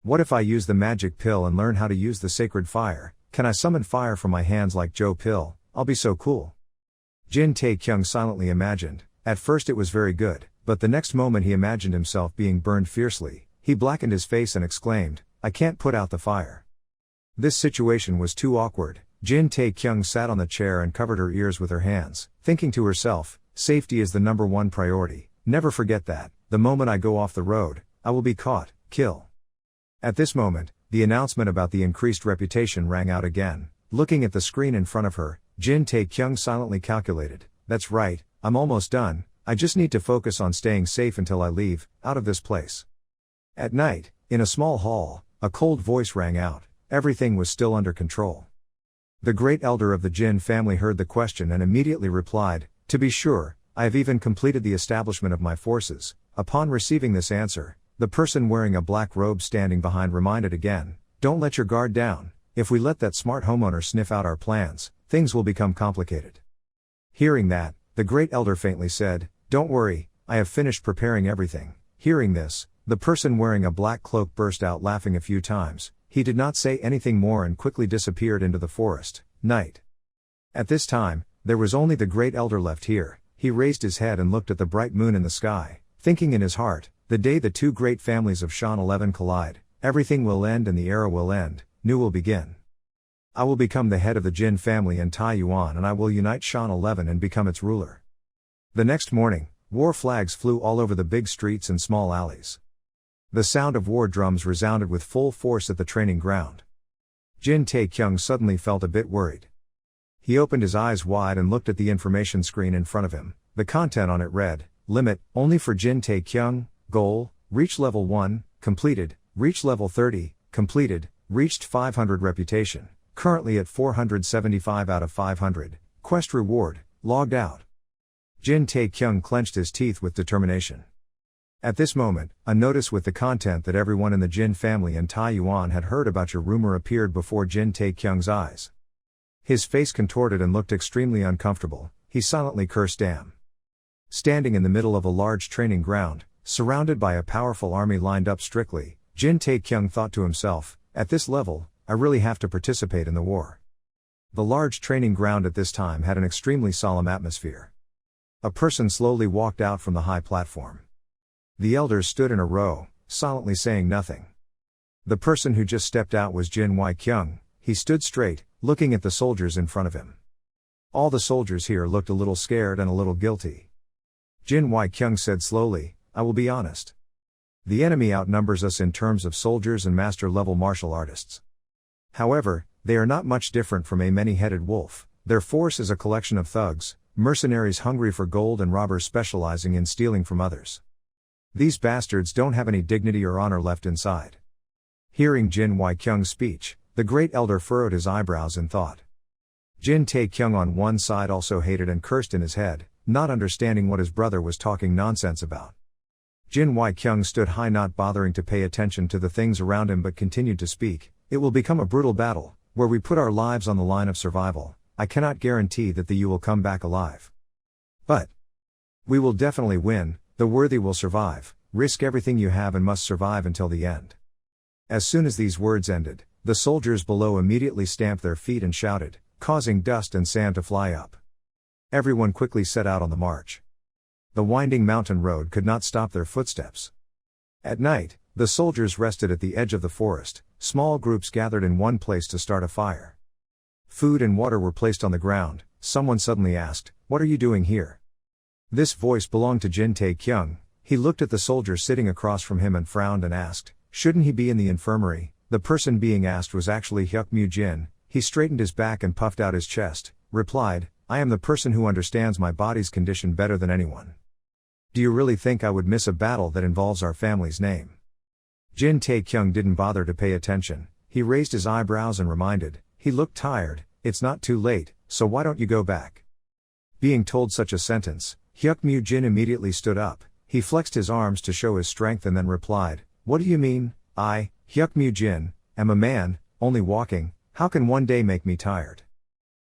What if I use the magic pill and learn how to use the sacred fire? Can I summon fire from my hands like Joe Pill? I'll be so cool." Jin Taekyung silently imagined. At first it was very good, but the next moment he imagined himself being burned fiercely. He blackened his face and exclaimed, "I can't put out the fire." This situation was too awkward. Jin Taekyung sat on the chair and covered her ears with her hands, thinking to herself, "Safety is the number 1 priority. Never forget that. The moment I go off the road, I will be caught, kill." At this moment, the announcement about the increased reputation rang out again. Looking at the screen in front of her, Jin Taekyung silently calculated, "That's right, I'm almost done. I just need to focus on staying safe until I leave, out of this place." At night, in a small hall, a cold voice rang out. Everything was still under control. The great elder of the Jin family heard the question and immediately replied, "To be sure, I have even completed the establishment of my forces." Upon receiving this answer, the person wearing a black robe standing behind reminded again, "Don't let your guard down. If we let that smart homeowner sniff out our plans, things will become complicated." Hearing that, the great elder faintly said, "Don't worry, I have finished preparing everything." Hearing this, the person wearing a black cloak burst out laughing a few times. He did not say anything more and quickly disappeared into the forest. Night. At this time, there was only the great elder left here. He raised his head and looked at the bright moon in the sky, thinking in his heart, the day the two great families of Shan 11 collide, everything will end and the era will end, new will begin. I will become the head of the Jin family in Taiyuan and I will unite Shan 11 and become its ruler. The next morning, war flags flew all over the big streets and small alleys. The sound of war drums resounded with full force at the training ground. Jin Tae-kyung suddenly felt a bit worried. He opened his eyes wide and looked at the information screen in front of him. The content on it read, Limit, only for Jin Tae-kyung, Goal, Reach Level 1, Completed, Reach Level 30, Completed, Reached 500 Reputation, currently at 475 out of 500, Quest Reward, Logged Out. Jin Tae-kyung clenched his teeth with determination. At this moment, a notice with the content that everyone in the Jin family in Taiyuan had heard about your rumor appeared before Jin Tae-kyung's eyes. His face contorted and looked extremely uncomfortable. He silently cursed damn. Standing in the middle of a large training ground, surrounded by a powerful army lined up strictly, Jin Tae-kyung thought to himself, at this level, I really have to participate in the war. The large training ground at this time had an extremely solemn atmosphere. A person slowly walked out from the high platform. The elders stood in a row, silently saying nothing. The person who just stepped out was Jin Wai-kyung. He stood straight, looking at the soldiers in front of him. All the soldiers here looked a little scared and a little guilty. Jin Wai-kyung said slowly, I will be honest. The enemy outnumbers us in terms of soldiers and master-level martial artists. However, they are not much different from a many-headed wolf. Their force is a collection of thugs, mercenaries hungry for gold and robbers specializing in stealing from others. These bastards don't have any dignity or honor left inside. Hearing Jin Wai-kyung's speech, the great elder furrowed his eyebrows in thought. Jin Tae-kyung on one side also hated and cursed in his head, not understanding what his brother was talking nonsense about. Jin Wai-kyung stood high, not bothering to pay attention to the things around him, but continued to speak. It will become a brutal battle, where we put our lives on the line of survival. I cannot guarantee that you will come back alive. But we will definitely win, the worthy will survive, risk everything you have and must survive until the end. As soon as these words ended, the soldiers below immediately stamped their feet and shouted, causing dust and sand to fly up. Everyone quickly set out on the march. The winding mountain road could not stop their footsteps. At night, the soldiers rested at the edge of the forest. Small groups gathered in one place to start a fire. Food and water were placed on the ground. Someone suddenly asked, What are you doing here? This voice belonged to Jin Tae-kyung. He looked at the soldier sitting across from him and frowned and asked, Shouldn't he be in the infirmary? The person being asked was actually Hyuk-mu Jin. He straightened his back and puffed out his chest, replied, I am the person who understands my body's condition better than anyone. Do you really think I would miss a battle that involves our family's name? Jin Tae-kyung didn't bother to pay attention. He raised his eyebrows and reminded, he looked tired, it's not too late, so why don't you go back? Being told such a sentence, Hyuk-mu Jin immediately stood up. He flexed his arms to show his strength and then replied, What do you mean? I, Hyuk-mu Jin, am a man, only walking. How can one day make me tired?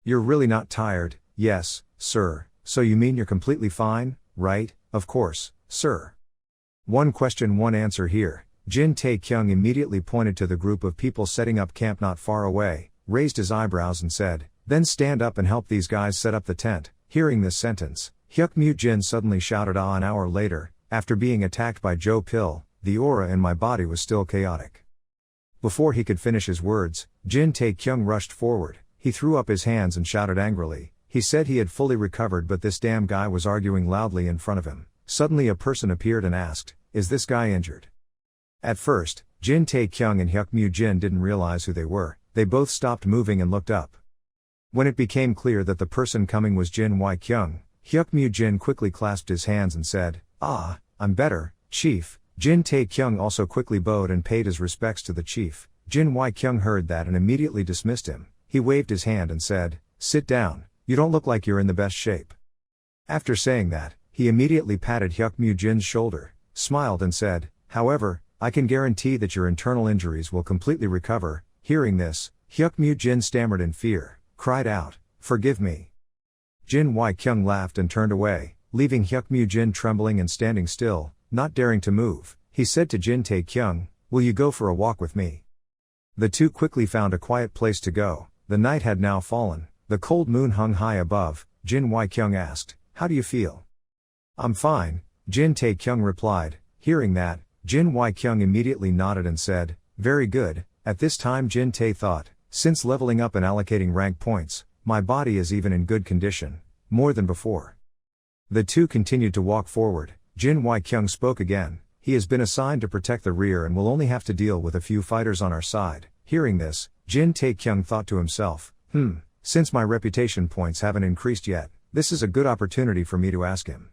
You're really not tired? Yes, sir. So you mean you're completely fine, right? Of course, sir. One question, one answer here. Jin Tae-kyung immediately pointed to the group of people setting up camp not far away, raised his eyebrows and said, Then stand up and help these guys set up the tent. Hearing this sentence, Hyuk-mu Jin suddenly shouted, An hour later, after being attacked by Joe Pill, the aura in my body was still chaotic. Before he could finish his words, Jin Tae-kyung rushed forward. He threw up his hands and shouted angrily. He said he had fully recovered, but this damn guy was arguing loudly in front of him. Suddenly a person appeared and asked, Is this guy injured? At first, Jin Tae-kyung and Hyuk-mu Jin didn't realize who they were. They both stopped moving and looked up. When it became clear that the person coming was Jin Wai-kyung, Hyuk-mu Jin quickly clasped his hands and said, Ah, I'm better, Chief. Jin Tae-kyung also quickly bowed and paid his respects to the chief. Jin Wai-kyung heard that and immediately dismissed him. He waved his hand and said, Sit down, you don't look like you're in the best shape. After saying that, he immediately patted Hyuk-mu Jin's shoulder, smiled and said, However, I can guarantee that your internal injuries will completely recover. Hearing this, Hyuk-mu Jin stammered in fear, cried out, Forgive me. Jin Wai-kyung laughed and turned away, leaving Hyuk-mu Jin trembling and standing still, not daring to move. He said to Jin Tae-kyung, Will you go for a walk with me? The two quickly found a quiet place to go. The night had now fallen, the cold moon hung high above. Jin Wai-kyung asked, How do you feel? I'm fine, Jin Tae-kyung replied. Hearing that, Jin Wai-kyung immediately nodded and said, "Very good." At this time Jin Tae thought, since leveling up and allocating rank points, my body is even in good condition, more than before. The two continued to walk forward. Jin Wai-kyung spoke again, "He has been assigned to protect the rear and will only have to deal with a few fighters on our side." Hearing this, Jin Tae-kyung thought to himself, since my reputation points haven't increased yet, this is a good opportunity for me to ask him.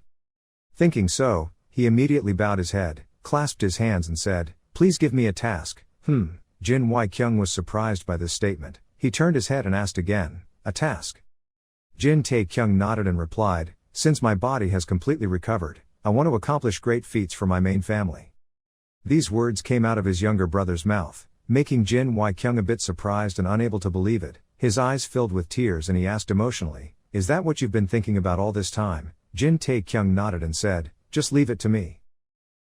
Thinking so, he immediately bowed his head, clasped his hands and said, "Please give me a task." Jin Wai-kyung was surprised by this statement. He turned his head and asked again, "A task?" Jin Tae-kyung nodded and replied, "Since my body has completely recovered, I want to accomplish great feats for my main family." These words came out of his younger brother's mouth, making Jin Wai-kyung a bit surprised and unable to believe it. His eyes filled with tears and he asked emotionally, "Is that what you've been thinking about all this time?" Jin Tae-kyung nodded and said, "Just leave it to me."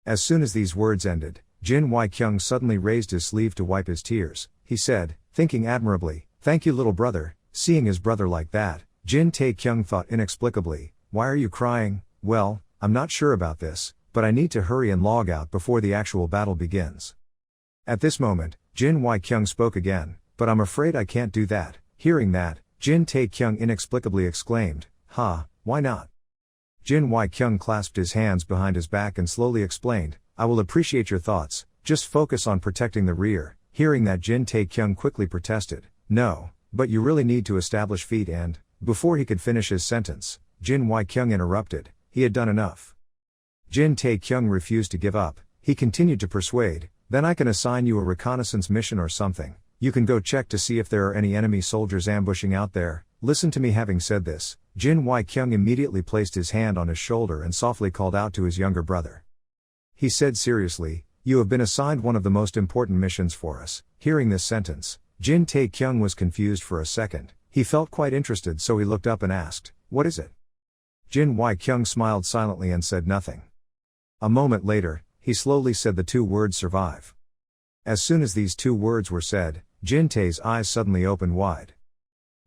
As soon as these words ended, Jin Wai-kyung suddenly raised his sleeve to wipe his tears. He said, thinking admirably, "Thank you, little brother." Seeing his brother like that, Jin Tae-kyung thought inexplicably, "Why are you crying?" "Well, I'm not sure about this, but I need to hurry and log out before the actual battle begins." At this moment, Jin Wai-kyung spoke again, "But I'm afraid I can't do that." Hearing that, Jin Tae-kyung inexplicably exclaimed, "Why not?" Jin Wai-kyung clasped his hands behind his back and slowly explained, "I will appreciate your thoughts, just focus on protecting the rear." Hearing that, Jin Tae-kyung quickly protested, "No, but you really need to establish feet and..." Before he could finish his sentence, Jin Wai-kyung interrupted, he had done enough. Jin Tae-kyung refused to give up. He continued to persuade, "Then I can assign you a reconnaissance mission or something. You can go check to see if there are any enemy soldiers ambushing out there." "Listen to me." Having said this, Jin Wai-kyung immediately placed his hand on his shoulder and softly called out to his younger brother. He said seriously, "You have been assigned one of the most important missions for us." Hearing this sentence, Jin Tae-kyung was confused for a second. He felt quite interested, so he looked up and asked, "What is it?" Jin Wai-kyung smiled silently and said nothing. A moment later, he slowly said the two words "survive." As soon as these two words were said, Jin Tae's eyes suddenly opened wide.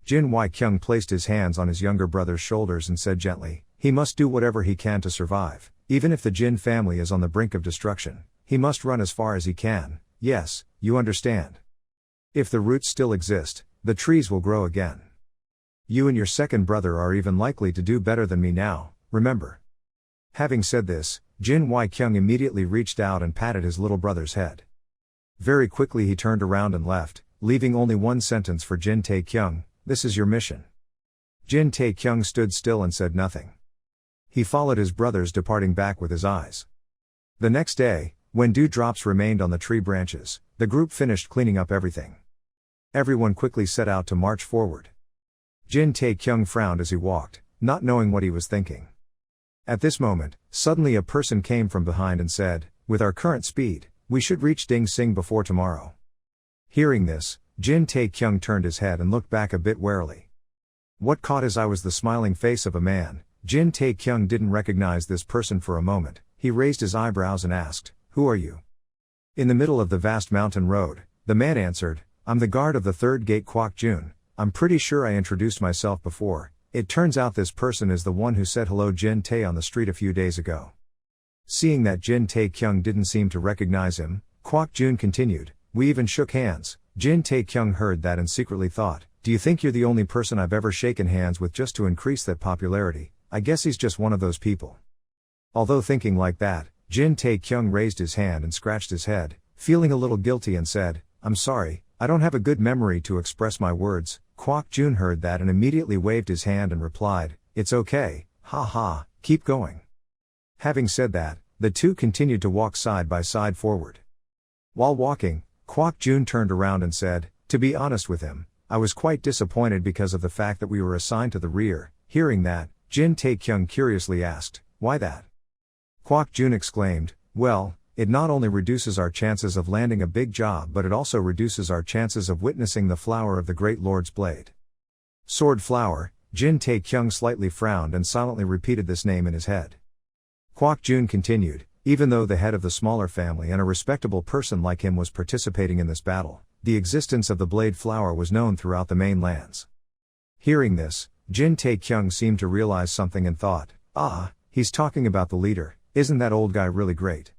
Jin Wai-kyung placed his hands on his younger brother's shoulders and said gently, "He must do whatever he can to survive. Even if the Jin family is on the brink of destruction, he must run as far as he can. Yes, you understand. If the roots still exist, the trees will grow again. You and your second brother are even likely to do better than me now, remember." Having said this, Jin Wai-kyung immediately reached out and patted his little brother's head. Very quickly he turned around and left, leaving only one sentence for Jin Tae-kyung, "This is your mission." Jin Tae-kyung stood still and said nothing. He followed his brothers departing back with his eyes. The next day, when dewdrops remained on the tree branches, the group finished cleaning up everything. Everyone quickly set out to march forward. Jin Tae-kyung frowned as he walked, not knowing what he was thinking. At this moment, suddenly a person came from behind and said, "With our current speed, we should reach Ding Sing before tomorrow." Hearing this, Jin Tae-kyung turned his head and looked back a bit warily. What caught his eye was the smiling face of a man. Jin Tae-kyung didn't recognize this person for a moment. He raised his eyebrows and asked, "Who are you?" In the middle of the vast mountain road, the man answered, "I'm the guard of the third gate, Kwok Jun. I'm pretty sure I introduced myself before. It turns out this person is the one who said hello Jin Tae on the street a few days ago." Seeing that Jin Tae-kyung didn't seem to recognize him, Kwok Jun continued, "We even shook hands." Jin Tae-kyung heard that and secretly thought, "Do you think you're the only person I've ever shaken hands with just to increase that popularity? I guess he's just one of those people." Although thinking like that, Jin Tae-kyung raised his hand and scratched his head, feeling a little guilty and said, "I'm sorry, I don't have a good memory to express my words." Kwok Jun heard that and immediately waved his hand and replied, "It's okay, keep going." Having said that, the two continued to walk side by side forward. While walking, Kwok Jun turned around and said, "To be honest with him, I was quite disappointed because of the fact that we were assigned to the rear." Hearing that, Jin Tae-kyung curiously asked, "Why that?" Kwok Jun exclaimed, "Well, it not only reduces our chances of landing a big job but it also reduces our chances of witnessing the flower of the Great Lord's blade." Sword flower. Jin Tae-kyung slightly frowned and silently repeated this name in his head. Kwok Jun continued, "Even though the head of the smaller family and a respectable person like him was participating in this battle, the existence of the blade flower was known throughout the mainlands." Hearing this, Jin Tae-kyung seemed to realize something and thought, "He's talking about the leader. Isn't that old guy really great?"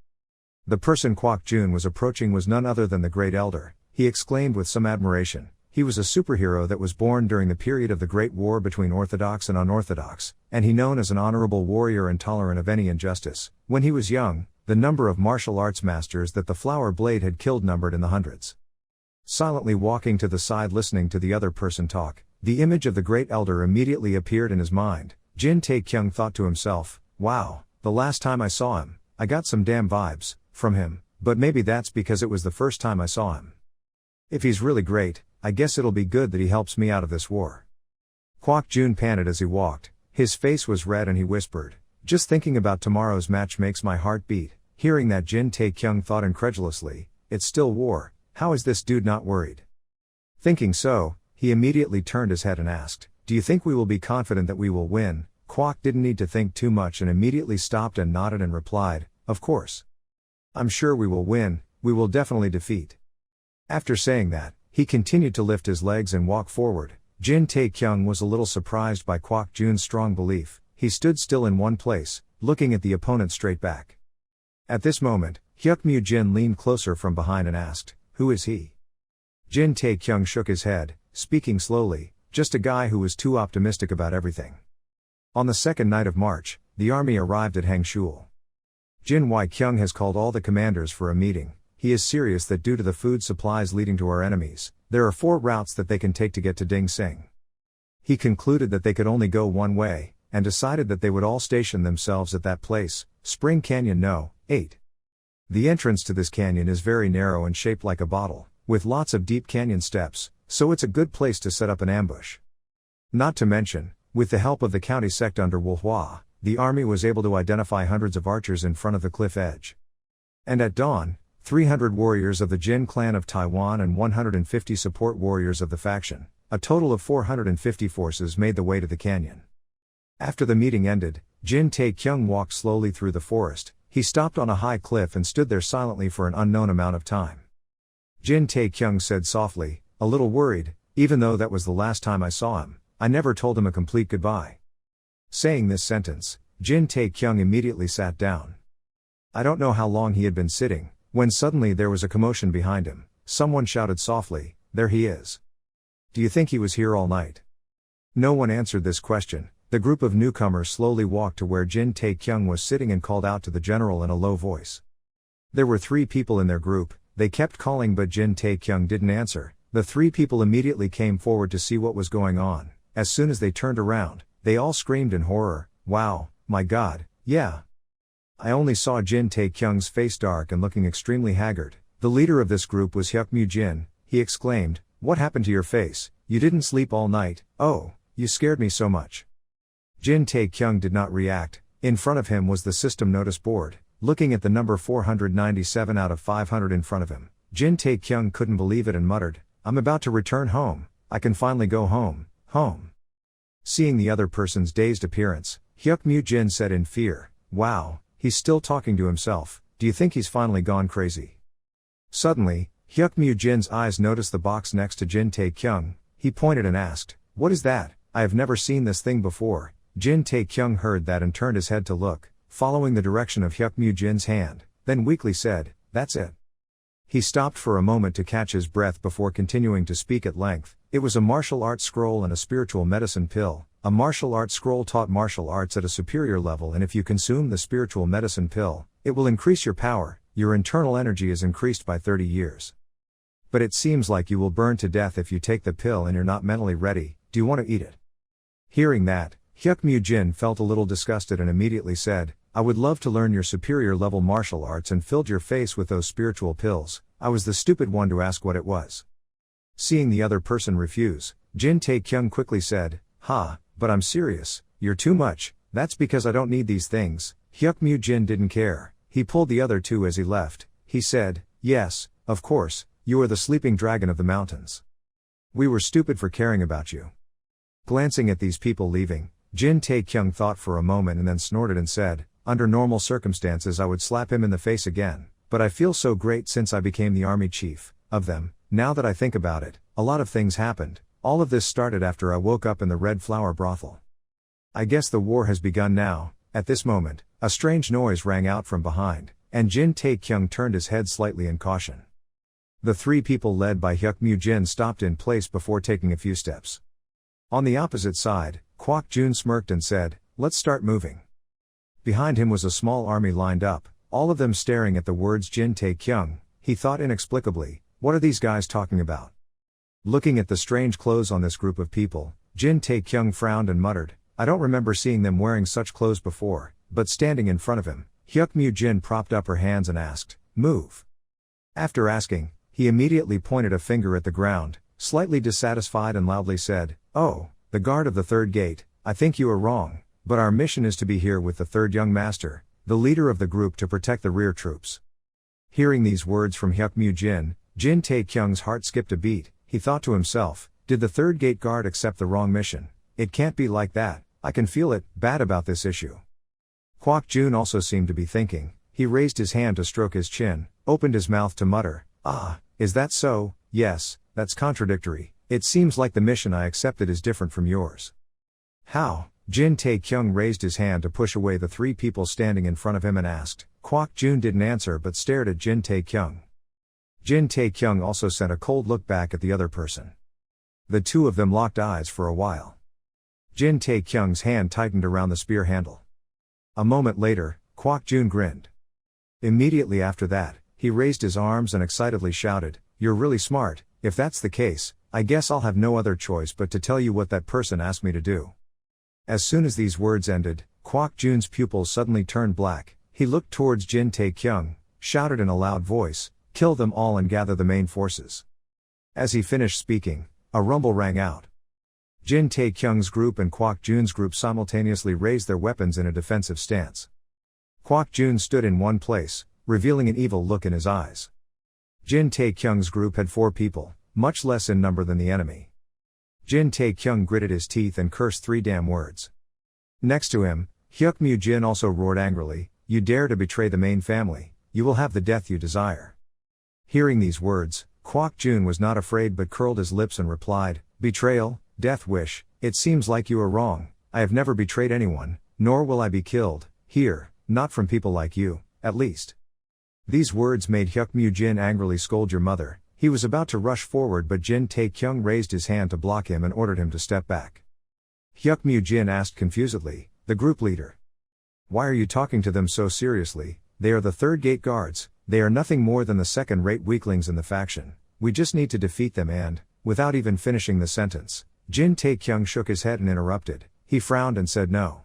The person Kwok Jun was approaching was none other than the Great Elder, he exclaimed with some admiration. He was a superhero that was born during the period of the Great War between Orthodox and Unorthodox, and he known as an honorable warrior and tolerant of any injustice. When he was young, the number of martial arts masters that the Flower Blade had killed numbered in the hundreds. Silently walking to the side listening to the other person talk, the image of the Great Elder immediately appeared in his mind. Jin Tae-kyung thought to himself, wow, the last time I saw him, I got some damn vibes from him, but maybe that's because it was the first time I saw him. If he's really great, I guess it'll be good that he helps me out of this war. Kwok Jun panted as he walked, his face was red and he whispered, just thinking about tomorrow's match makes my heart beat. Hearing that, Jin Tae-kyung thought incredulously, it's still war, how is this dude not worried? Thinking so, he immediately turned his head and asked, do you think we will be confident that we will win? Kwok didn't need to think too much and immediately stopped and nodded and replied, of course. I'm sure we will win, we will definitely defeat. After saying that, he continued to lift his legs and walk forward. Jin Tae-kyung was a little surprised by Kwok Jun's strong belief. He stood still in one place, looking at the opponent straight back. At this moment, Hyuk Mu Jin leaned closer from behind and asked, who is he? Jin Tae-kyung shook his head, speaking slowly, just a guy who was too optimistic about everything. On the second night of March, the army arrived at Hangshul. Jin Wai-kyung has called all the commanders for a meeting. He is serious that due to the food supplies leading to our enemies, there are 4 routes that they can take to get to Ding Sing. He concluded that they could only go one way, and decided that they would all station themselves at that place, Spring Canyon No. 8. The entrance to this canyon is very narrow and shaped like a bottle, with lots of deep canyon steps, so it's a good place to set up an ambush. Not to mention, with the help of the county sect under Wulhua, the army was able to identify hundreds of archers in front of the cliff edge. And at dawn, 300 warriors of the Jin clan of Taiwan and 150 support warriors of the faction, a total of 450 forces made the way to the canyon. After the meeting ended, Jin Tae-kyung walked slowly through the forest. He stopped on a high cliff and stood there silently for an unknown amount of time. Jin Tae-kyung said softly, a little worried, even though that was the last time I saw him, I never told him a complete goodbye. Saying this sentence, Jin Tae-kyung immediately sat down. I don't know how long he had been sitting, when suddenly there was a commotion behind him. Someone shouted softly, there he is. Do you think he was here all night? No one answered this question. The group of newcomers slowly walked to where Jin Tae-kyung was sitting and called out to the general in a low voice. There were 3 people in their group. They kept calling but Jin Tae-kyung didn't answer. The 3 people immediately came forward to see what was going on. As soon as they turned around, they all screamed in horror, wow, my god, yeah. I only saw Jin Tae-kyung's face dark and looking extremely haggard. The leader of this group was Hyuk Mu Jin. He exclaimed, what happened to your face? You didn't sleep all night. Oh, you scared me so much. Jin Tae-kyung did not react. In front of him was the system notice board. Looking at the number 497 out of 500 in front of him, Jin Tae-kyung couldn't believe it and muttered, I'm about to return home. I can finally go home. Seeing the other person's dazed appearance, Hyuk Mu Jin said in fear, wow, he's still talking to himself. Do you think he's finally gone crazy? Suddenly, Hyuk Mu Jin's eyes noticed the box next to Jin Tae-kyung. He pointed and asked, what is that? I have never seen this thing before. Jin Tae-kyung heard that and turned his head to look, following the direction of Hyuk Mu Jin's hand, then weakly said, that's it. He stopped for a moment to catch his breath before continuing to speak at length. It was a martial arts scroll and a spiritual medicine pill. A martial arts scroll taught martial arts at a superior level, and if you consume the spiritual medicine pill, it will increase your power. Your internal energy is increased by 30 years. But it seems like you will burn to death if you take the pill and you're not mentally ready. Do you want to eat it? Hearing that, Hyuk Mu Jin felt a little disgusted and immediately said, I would love to learn your superior level martial arts and filled your face with those spiritual pills. I was the stupid one to ask what it was. Seeing the other person refuse, Jin Tae-kyung quickly said, but I'm serious, you're too much, that's because I don't need these things. Hyuk Mu Jin didn't care. He pulled the other 2 as he left. He said, yes, of course, you are the sleeping dragon of the mountains. We were stupid for caring about you. Glancing at these people leaving, Jin Tae-kyung thought for a moment and then snorted and said, under normal circumstances I would slap him in the face again, but I feel so great since I became the army chief of them. Now that I think about it, a lot of things happened. All of this started after I woke up in the Red Flower brothel. I guess the war has begun now. At this moment, a strange noise rang out from behind. and Jin Tae-kyung turned his head slightly in caution. The three people led by Hyuk Mu-jin stopped in place before taking a few steps. On the opposite side, Kwak Jun smirked and said, "Let's start moving." Behind him was a small army lined up, all of them staring at the words Jin Tae-kyung. He thought inexplicably, what are these guys talking about? Looking at the strange clothes on this group of people, Jin Tae-kyung frowned and muttered, "I don't remember seeing them wearing such clothes before," but standing in front of him, Hyuk Mu-jin propped up her hands and asked, "Move." After asking, he immediately pointed a finger at the ground, slightly dissatisfied and loudly said, "Oh, the guard of the third gate, I think you are wrong, but our mission is to be here with the third young master, the leader of the group, to protect the rear troops." Hearing these words from Hyuk Mu-jin, Jin Tae-kyung's heart skipped a beat. He thought to himself, did the third gate guard accept the wrong mission? It can't be like that, I can feel it, bad about this issue. Kwak Jun also seemed to be thinking. He raised his hand to stroke his chin, opened his mouth to mutter, "Ah, is that so? Yes, that's contradictory. It seems like the mission I accepted is different from yours." "How?" Jin Tae-kyung raised his hand to push away the three people standing in front of him and asked. Kwak Jun didn't answer but stared at Jin Tae-kyung. Jin Tae-kyung also sent a cold look back at the other person. The two of them locked eyes for a while. Jin Tae-kyung's hand tightened around the spear handle. A moment later, Kwak Jun grinned. Immediately after that, he raised his arms and excitedly shouted, "You're really smart. If that's the case, I guess I'll have no other choice but to tell you what that person asked me to do." As soon as these words ended, Kwak Jun's pupils suddenly turned black. He looked towards Jin Tae-kyung, shouted in a loud voice, "Kill them all and gather the main forces." As he finished speaking, a rumble rang out. Jin Tae-kyung's group and Kwak Jun's group simultaneously raised their weapons in a defensive stance. Kwak Jun stood in one place, revealing an evil look in his eyes. Jin Tae-kyung's group had 4 people, much less in number than the enemy. Jin Tae-kyung gritted his teeth and cursed 3 damn words. Next to him, Hyuk Mu-jin also roared angrily, "You dare to betray the main family, you will have the death you desire." Hearing these words, Kwak Jun was not afraid but curled his lips and replied, "Betrayal, death wish, it seems like you are wrong. I have never betrayed anyone, nor will I be killed, here, not from people like you, at least." These words made Hyuk Mu-jin angrily scold your mother. He was about to rush forward but Jin Tae-kyung raised his hand to block him and ordered him to step back. Hyuk Mu-jin asked confusedly, the group leader, "Why are you talking to them so seriously? They are the third gate guards, they are nothing more than the second-rate weaklings in the faction. We just need to defeat them and," without even finishing the sentence, Jin Tae-kyung shook his head and interrupted. He frowned and said no.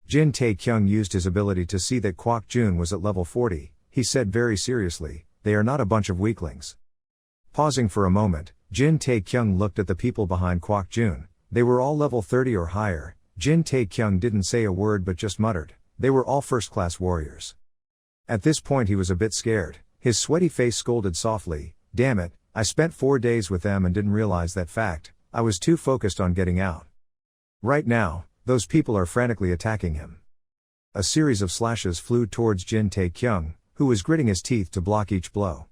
Jin Tae-kyung used his ability to see that Kwak Jun was at level 40, he said very seriously, "They are not a bunch of weaklings." Pausing for a moment, Jin Tae-kyung looked at the people behind Kwak Jun. They were all level 30 or higher. Jin Tae-kyung didn't say a word but just muttered, they were all first-class warriors. At this point he was a bit scared. His sweaty face scolded softly, "Damn it, I spent 4 days with them and didn't realize that fact. I was too focused on getting out. Right now, those people are frantically attacking him." A series of slashes flew towards Jin Tae-kyung, who was gritting his teeth to block each blow.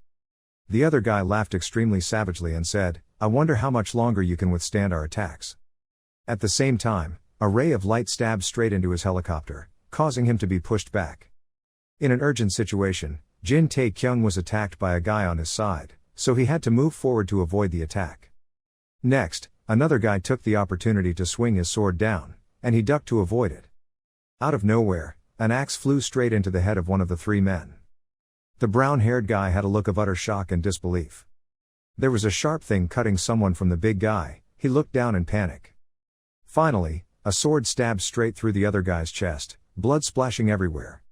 The other guy laughed extremely savagely and said, "I wonder how much longer you can withstand our attacks." At the same time, a ray of light stabbed straight into his helicopter, causing him to be pushed back. In an urgent situation, Jin Tae-kyung was attacked by a guy on his side, so he had to move forward to avoid the attack. Next, another guy took the opportunity to swing his sword down, and he ducked to avoid it. Out of nowhere, an axe flew straight into the head of one of the 3 men. The brown-haired guy had a look of utter shock and disbelief. There was a sharp thing cutting someone from the big guy. He looked down in panic. Finally, a sword stabbed straight through the other guy's chest, blood splashing everywhere.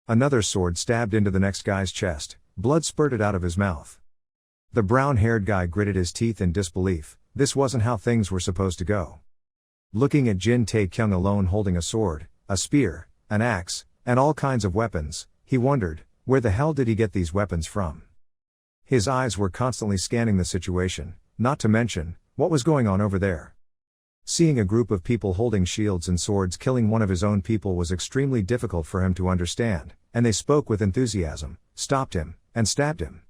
Another sword stabbed into the next guy's chest, blood spurted out of his mouth. The brown-haired guy gritted his teeth in disbelief. This wasn't how things were supposed to go. Looking at Jin Tae-kyung alone holding a sword, a spear, an axe, and all kinds of weapons, he wondered, where the hell did he get these weapons from? His eyes were constantly scanning the situation, not to mention, what was going on over there. Seeing a group of people holding shields and swords killing one of his own people was extremely difficult for him to understand, and they spoke with enthusiasm, stopped him, and stabbed him.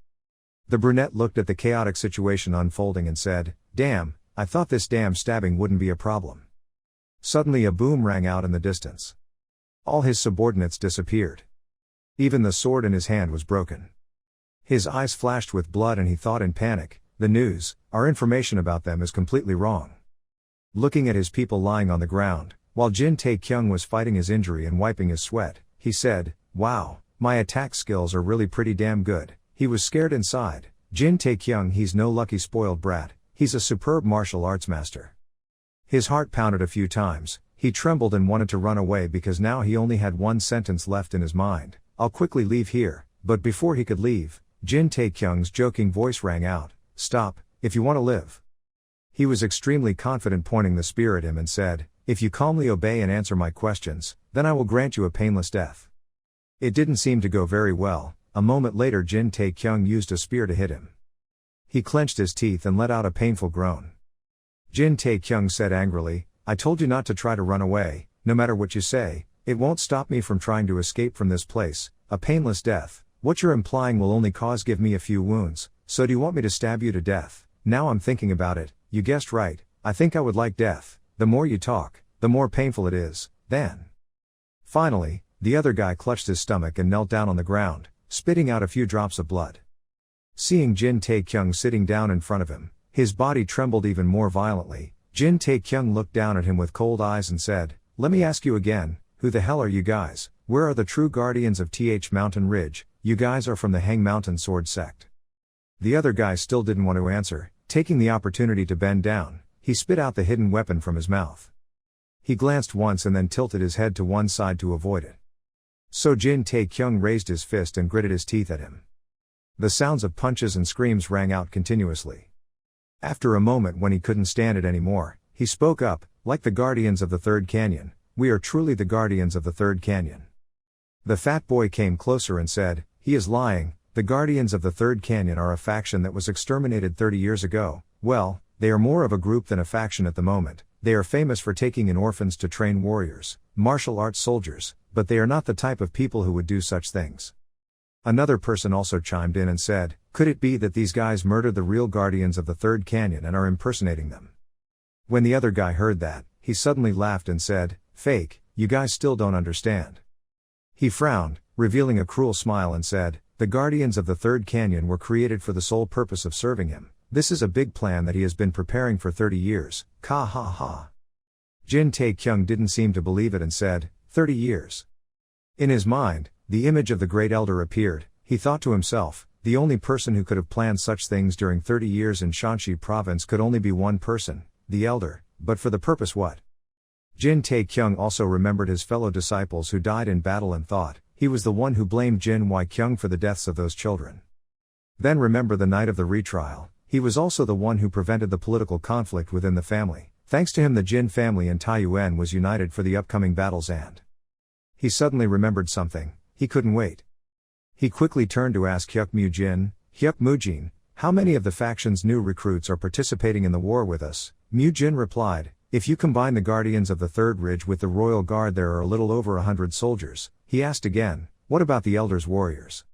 The brunette looked at the chaotic situation unfolding and said, "Damn, I thought this damn stabbing wouldn't be a problem." Suddenly a boom rang out in the distance. All his subordinates disappeared. Even the sword in his hand was broken. His eyes flashed with blood and he thought in panic, the news, our information about them is completely wrong. Looking at his people lying on the ground, while Jin Tae-kyung was fighting his injury and wiping his sweat, he said, "Wow, my attack skills are really pretty damn good." He was scared inside. Jin Tae-kyung, he's no lucky spoiled brat, he's a superb martial arts master. His heart pounded a few times, he trembled and wanted to run away because now he only had one sentence left in his mind, "I'll quickly leave here," but before he could leave, Jin Tae-kyung's joking voice rang out, "Stop, if you want to live." He was extremely confident, pointing the spear at him and said, "If you calmly obey and answer my questions, then I will grant you a painless death." It didn't seem to go very well. A moment later Jin Tae-kyung used a spear to hit him. He clenched his teeth and let out a painful groan. Jin Tae-kyung said angrily, "I told you not to try to run away, no matter what you say, it won't stop me from trying to escape from this place. A painless death, what you're implying will only give me a few wounds, so do you want me to stab you to death? Now I'm thinking about it, you guessed right, I think I would like death. The more you talk, the more painful it is, then." Finally, the other guy clutched his stomach and knelt down on the ground, spitting out a few drops of blood. Seeing Jin Tae-kyung sitting down in front of him, his body trembled even more violently. Jin Tae-kyung looked down at him with cold eyes and said, "Let me ask you again, who the hell are you guys? Where are the true guardians of Mountain Ridge? You guys are from the Hang Mountain Sword Sect." The other guy still didn't want to answer. Taking the opportunity to bend down, he spit out the hidden weapon from his mouth. He glanced once and then tilted his head to one side to avoid it. So Jin Tae-kyung raised his fist and gritted his teeth at him. The sounds of punches and screams rang out continuously. After a moment, when he couldn't stand it anymore, he spoke up, "Like the guardians of the Third Canyon, we are truly the guardians of the Third Canyon." The fat boy came closer and said, "He is lying. The guardians of the Third Canyon are a faction that was exterminated 30 years ago. Well, they are more of a group than a faction at the moment. They are famous for taking in orphans to train warriors, martial arts soldiers, but they are not the type of people who would do such things." Another person also chimed in and said, "Could it be that these guys murdered the real guardians of the Third Canyon and are impersonating them?" When the other guy heard that, he suddenly laughed and said, "Fake, you guys still don't understand." He frowned, revealing a cruel smile and said, "The guardians of the Third Canyon were created for the sole purpose of serving him. This is a big plan that he has been preparing for 30 years, ka ha ha." Jin Tae-kyung didn't seem to believe it and said, 30 years. In his mind, the image of the Great Elder appeared. He thought to himself, the only person who could have planned such things during 30 years in Shanxi province could only be one person, the Elder, but for the purpose what? Jin Tae-kyung also remembered his fellow disciples who died in battle and thought, he was the one who blamed Jin Wai-kyung for the deaths of those children. Then remember the night of the retrial, he was also the one who prevented the political conflict within the family. Thanks to him the Jin family in Taiyuan was united for the upcoming battles and... He suddenly remembered something, he couldn't wait. He quickly turned to ask Hyuk Mu-jin, "Hyuk Mu-jin, how many of the faction's new recruits are participating in the war with us?" Mu-jin replied, "If you combine the Guardians of the Third Ridge with the Royal Guard there are a little over 100 soldiers." He asked again, "What about the Elder's warriors?"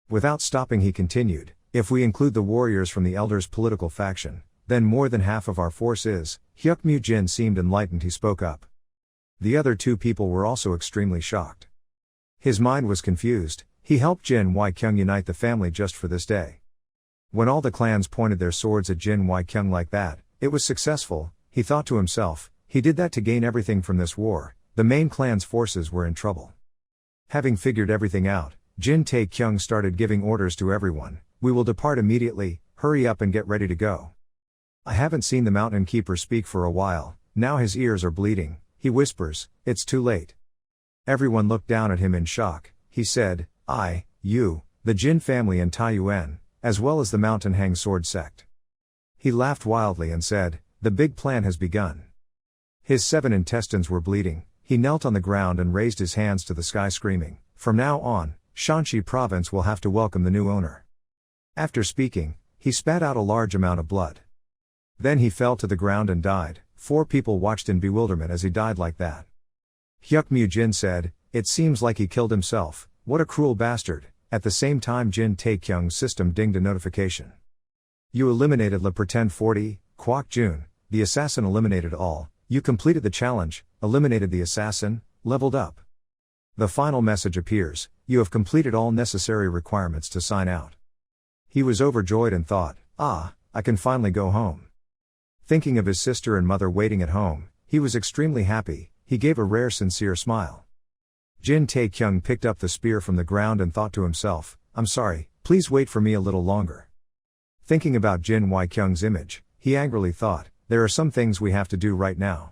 Without stopping he continued, "If we include the warriors from the Elder's political faction, then more than half of our force is." Hyuk Mu-jin seemed enlightened. He spoke up. The other two people were also extremely shocked. His mind was confused. He helped Jin Wai-kyung unite the family just for this day. When all the clans pointed their swords at Jin Wai-kyung like that, it was successful, he thought to himself. He did that to gain everything from this war. The main clan's forces were in trouble. Having figured everything out, Jin Tae-kyung started giving orders to everyone. "We will depart immediately, hurry up and get ready to go." I haven't seen the mountain keeper speak for a while, now his ears are bleeding. He whispers, "It's too late." Everyone looked down at him in shock. He said, You, the Jin family in Taiyuan, as well as the Mountain Hang Sword Sect." He laughed wildly and said, "The big plan has begun." His 7 intestines were bleeding. He knelt on the ground and raised his hands to the sky screaming, "From now on, Shanxi province will have to welcome the new owner." After speaking, he spat out a large amount of blood. Then he fell to the ground and died. 4 people watched in bewilderment as he died like that. Hyuk Mu-jin said, "It seems like he killed himself, what a cruel bastard." At the same time Jin Tae-kyung's system dinged a notification. "You eliminated Le Pretend 40, Kwok Jun, the assassin eliminated all, you completed the challenge, eliminated the assassin, leveled up." The final message appears: you have completed all necessary requirements to sign out. He was overjoyed and thought, I can finally go home. Thinking of his sister and mother waiting at home, he was extremely happy. He gave a rare sincere smile. Jin Tae-kyung picked up the spear from the ground and thought to himself, I'm sorry, please wait for me a little longer. Thinking about Jin Wai-kyung's image, he angrily thought, there are some things we have to do right now.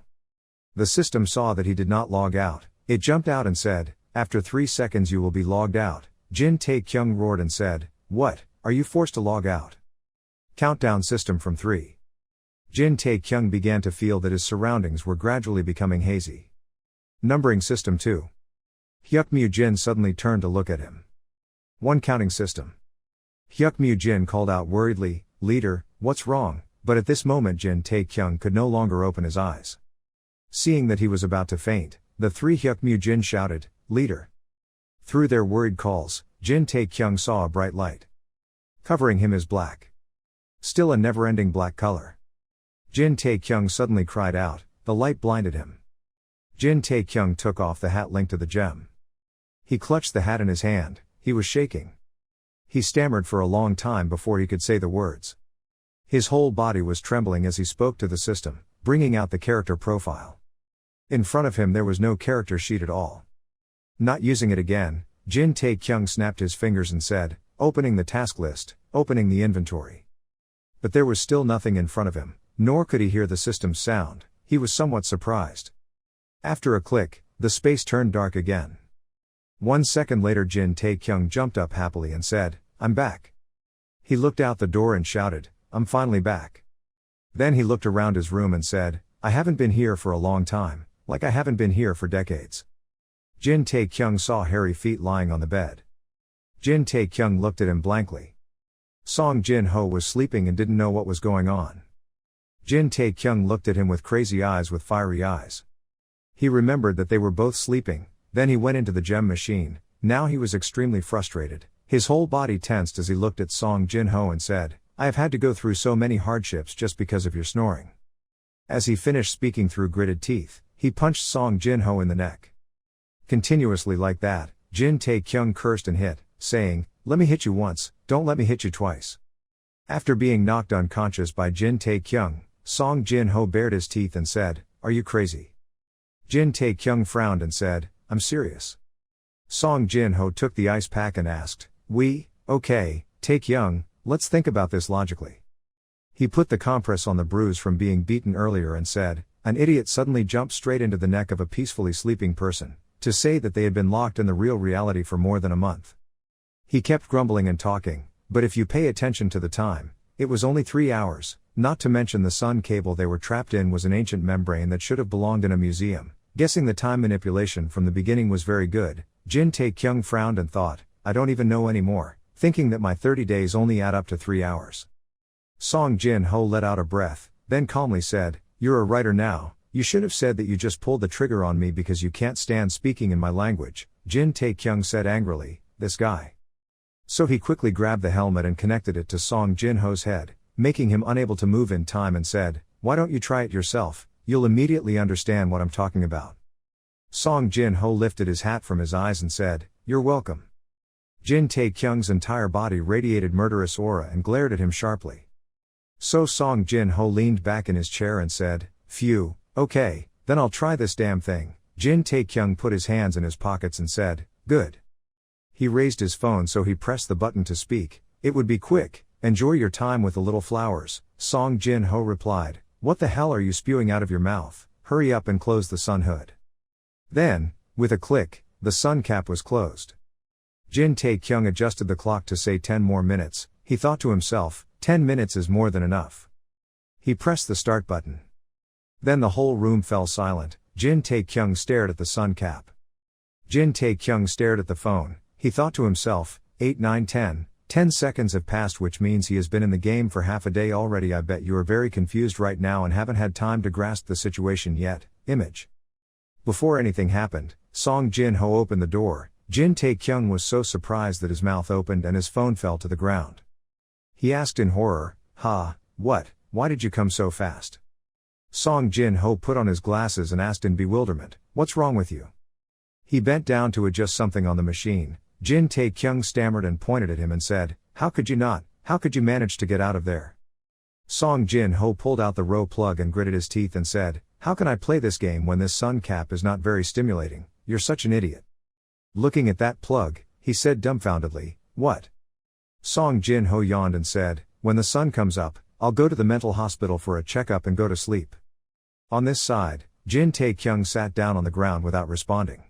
The system saw that he did not log out. It jumped out and said, after 3 seconds you will be logged out. Jin Tae-kyung roared and said, what, are you forced to log out? Countdown system from 3. Jin Tae-kyung began to feel that his surroundings were gradually becoming hazy. Numbering system 2. Hyuk Mu-jin suddenly turned to look at him. 1 counting system. Hyuk Mu-jin called out worriedly, leader, what's wrong? But at this moment Jin Tae-kyung could no longer open his eyes. Seeing that he was about to faint, the 3 Hyuk Mu-jin shouted, leader. Through their worried calls, Jin Tae-kyung saw a bright light. Covering him is black. Still a never-ending black color. Jin Tae-kyung suddenly cried out, the light blinded him. Jin Tae-kyung took off the hat linked to the gem. He clutched the hat in his hand, he was shaking. He stammered for a long time before he could say the words. His whole body was trembling as he spoke to the system, bringing out the character profile. In front of him there was no character sheet at all. Not using it again, Jin Tae-kyung snapped his fingers and said, opening the task list, opening the inventory. But there was still nothing in front of him, nor could he hear the system's sound. He was somewhat surprised. After a click, the space turned dark again. 1 second later Jin Tae-kyung jumped up happily and said, I'm back. He looked out the door and shouted, I'm finally back. Then he looked around his room and said, I haven't been here for a long time, like I haven't been here for decades. Jin Tae-kyung saw hairy feet lying on the bed. Jin Tae-kyung looked at him blankly. Song Jin-ho was sleeping and didn't know what was going on. Jin Tae-kyung looked at him with crazy eyes with fiery eyes. He remembered that they were both sleeping, then he went into the gem machine. Now he was extremely frustrated. His whole body tensed as he looked at Song Jin-ho and said, I have had to go through so many hardships just because of your snoring. As he finished speaking through gritted teeth, he punched Song Jin-ho in the neck. Continuously like that, Jin Tae-kyung cursed and hit, saying, let me hit you once, don't let me hit you twice. After being knocked unconscious by Jin Tae-kyung, Song Jin-ho bared his teeth and said, are you crazy? Jin Tae-kyung frowned and said, I'm serious. Song Jin-ho took the ice pack and asked, okay, Tae-kyung, let's think about this logically. He put the compress on the bruise from being beaten earlier and said, an idiot suddenly jumped straight into the neck of a peacefully sleeping person, to say that they had been locked in the real reality for more than a month. He kept grumbling and talking, but if you pay attention to the time, it was only 3 hours, not to mention the sun cable they were trapped in was an ancient membrane that should have belonged in a museum. Guessing the time manipulation from the beginning was very good, Jin Tae-kyung frowned and thought, I don't even know anymore, thinking that my 30 days only add up to 3 hours. Song Jin-ho let out a breath, then calmly said, you're a writer now, you should have said that you just pulled the trigger on me because you can't stand speaking in my language, Jin Tae-kyung said angrily, this guy. So he quickly grabbed the helmet and connected it to Song Jin-ho's head, making him unable to move in time and said, why don't you try it yourself, you'll immediately understand what I'm talking about. Song Jin-ho lifted his hat from his eyes and said, you're welcome. Jin Tae-kyung's entire body radiated murderous aura and glared at him sharply. So Song Jin-ho leaned back in his chair and said, phew, okay, then I'll try this damn thing. Jin Tae-kyung put his hands in his pockets and said, good. He raised his phone so he pressed the button to speak. It would be quick, enjoy your time with the little flowers, Song Jin-ho replied, what the hell are you spewing out of your mouth, hurry up and close the sun hood. Then, with a click, the sun cap was closed. Jin Tae-kyung adjusted the clock to say 10 more minutes, he thought to himself, 10 minutes is more than enough. He pressed the start button. Then the whole room fell silent. Jin Tae-kyung stared at the sun cap. Jin Tae-kyung stared at the phone. He thought to himself, 8, 9, 10 seconds have passed, which means he has been in the game for half a day already. I bet you are very confused right now and haven't had time to grasp the situation yet. Image. Before anything happened, Song Jin-ho opened the door. Jin Tae-kyung was so surprised that his mouth opened and his phone fell to the ground. He asked in horror, what, why did you come so fast? Song Jin-ho put on his glasses and asked in bewilderment, what's wrong with you? He bent down to adjust something on the machine. Jin Tae-kyung stammered and pointed at him and said, "How could you not? How could you manage to get out of there?" Song Jin-ho pulled out the row plug and gritted his teeth and said, "How can I play this game when this sun cap is not very stimulating? You're such an idiot." Looking at that plug, he said dumbfoundedly, "What?" Song Jin-ho yawned and said, "When the sun comes up, I'll go to the mental hospital for a checkup and go to sleep." On this side, Jin Tae-kyung sat down on the ground without responding.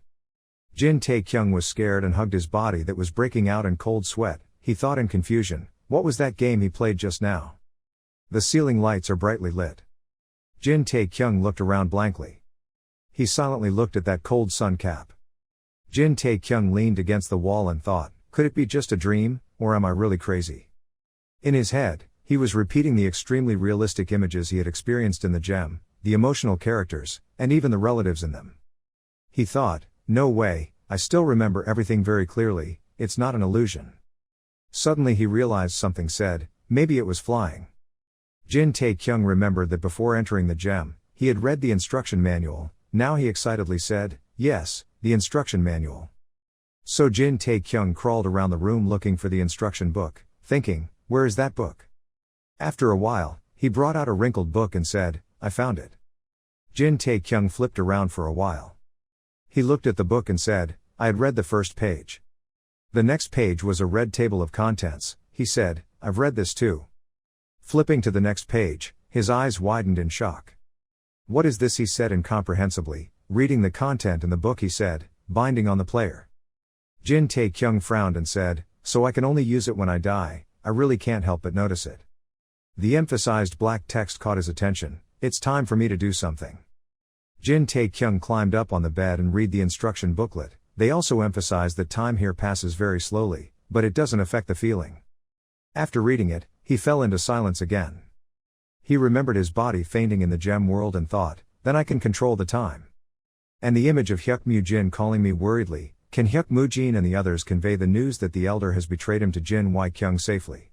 Jin Tae-kyung was scared and hugged his body that was breaking out in cold sweat. He thought in confusion, what was that game he played just now? The ceiling lights are brightly lit. Jin Tae-kyung looked around blankly. He silently looked at that cold sun cap. Jin Tae-kyung leaned against the wall and thought, could it be just a dream, or am I really crazy? In his head, he was repeating the extremely realistic images he had experienced in the gem, the emotional characters, and even the relatives in them. He thought, no way, I still remember everything very clearly, it's not an illusion. Suddenly he realized something said, maybe it was flying. Jin Tae-kyung remembered that before entering the gem, he had read the instruction manual. Now he excitedly said, yes, the instruction manual. So Jin Tae-kyung crawled around the room looking for the instruction book, thinking, where is that book? After a while, he brought out a wrinkled book and said, I found it. Jin Tae-kyung flipped around for a while. He looked at the book and said, I had read the first page. The next page was a red table of contents. He said, I've read this too. Flipping to the next page, his eyes widened in shock. What is this? He said incomprehensibly. Reading the content in the book, he said, binding on the player. Jin Tae-kyung frowned and said, so I can only use it when I die. I really can't help but notice it. The emphasized black text caught his attention. It's time for me to do something. Jin Tae-kyung climbed up on the bed and read the instruction booklet. They also emphasize that time here passes very slowly, but it doesn't affect the feeling. After reading it, he fell into silence again. He remembered his body fainting in the gem world and thought, then I can control the time. And the image of Hyuk Mu-jin calling me worriedly, can Hyuk Mu-jin and the others convey the news that the elder has betrayed him to Jin Wai-kyung safely?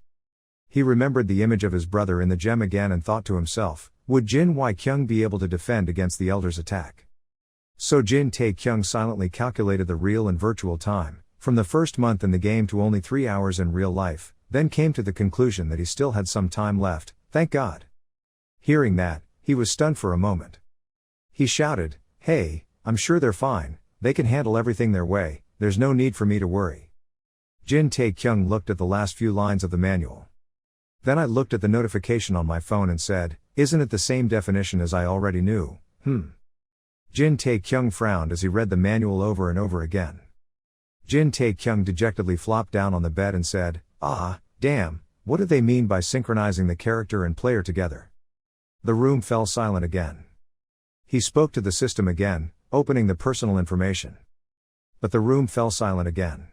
He remembered the image of his brother in the gem again and thought to himself, would Jin Wai-kyung be able to defend against the elder's attack? So Jin Tae-kyung silently calculated the real and virtual time, from the first month in the game to only 3 hours in real life, then came to the conclusion that he still had some time left, thank God. Hearing that, he was stunned for a moment. He shouted, hey, I'm sure they're fine, they can handle everything their way, there's no need for me to worry. Jin Tae-kyung looked at the last few lines of the manual. Then I looked at the notification on my phone and said, isn't it the same definition as I already knew? Jin Tae-kyung frowned as he read the manual over and over again. Jin Tae-kyung dejectedly flopped down on the bed and said, damn, what do they mean by synchronizing the character and player together? The room fell silent again. He spoke to the system again, opening the personal information. But the room fell silent again.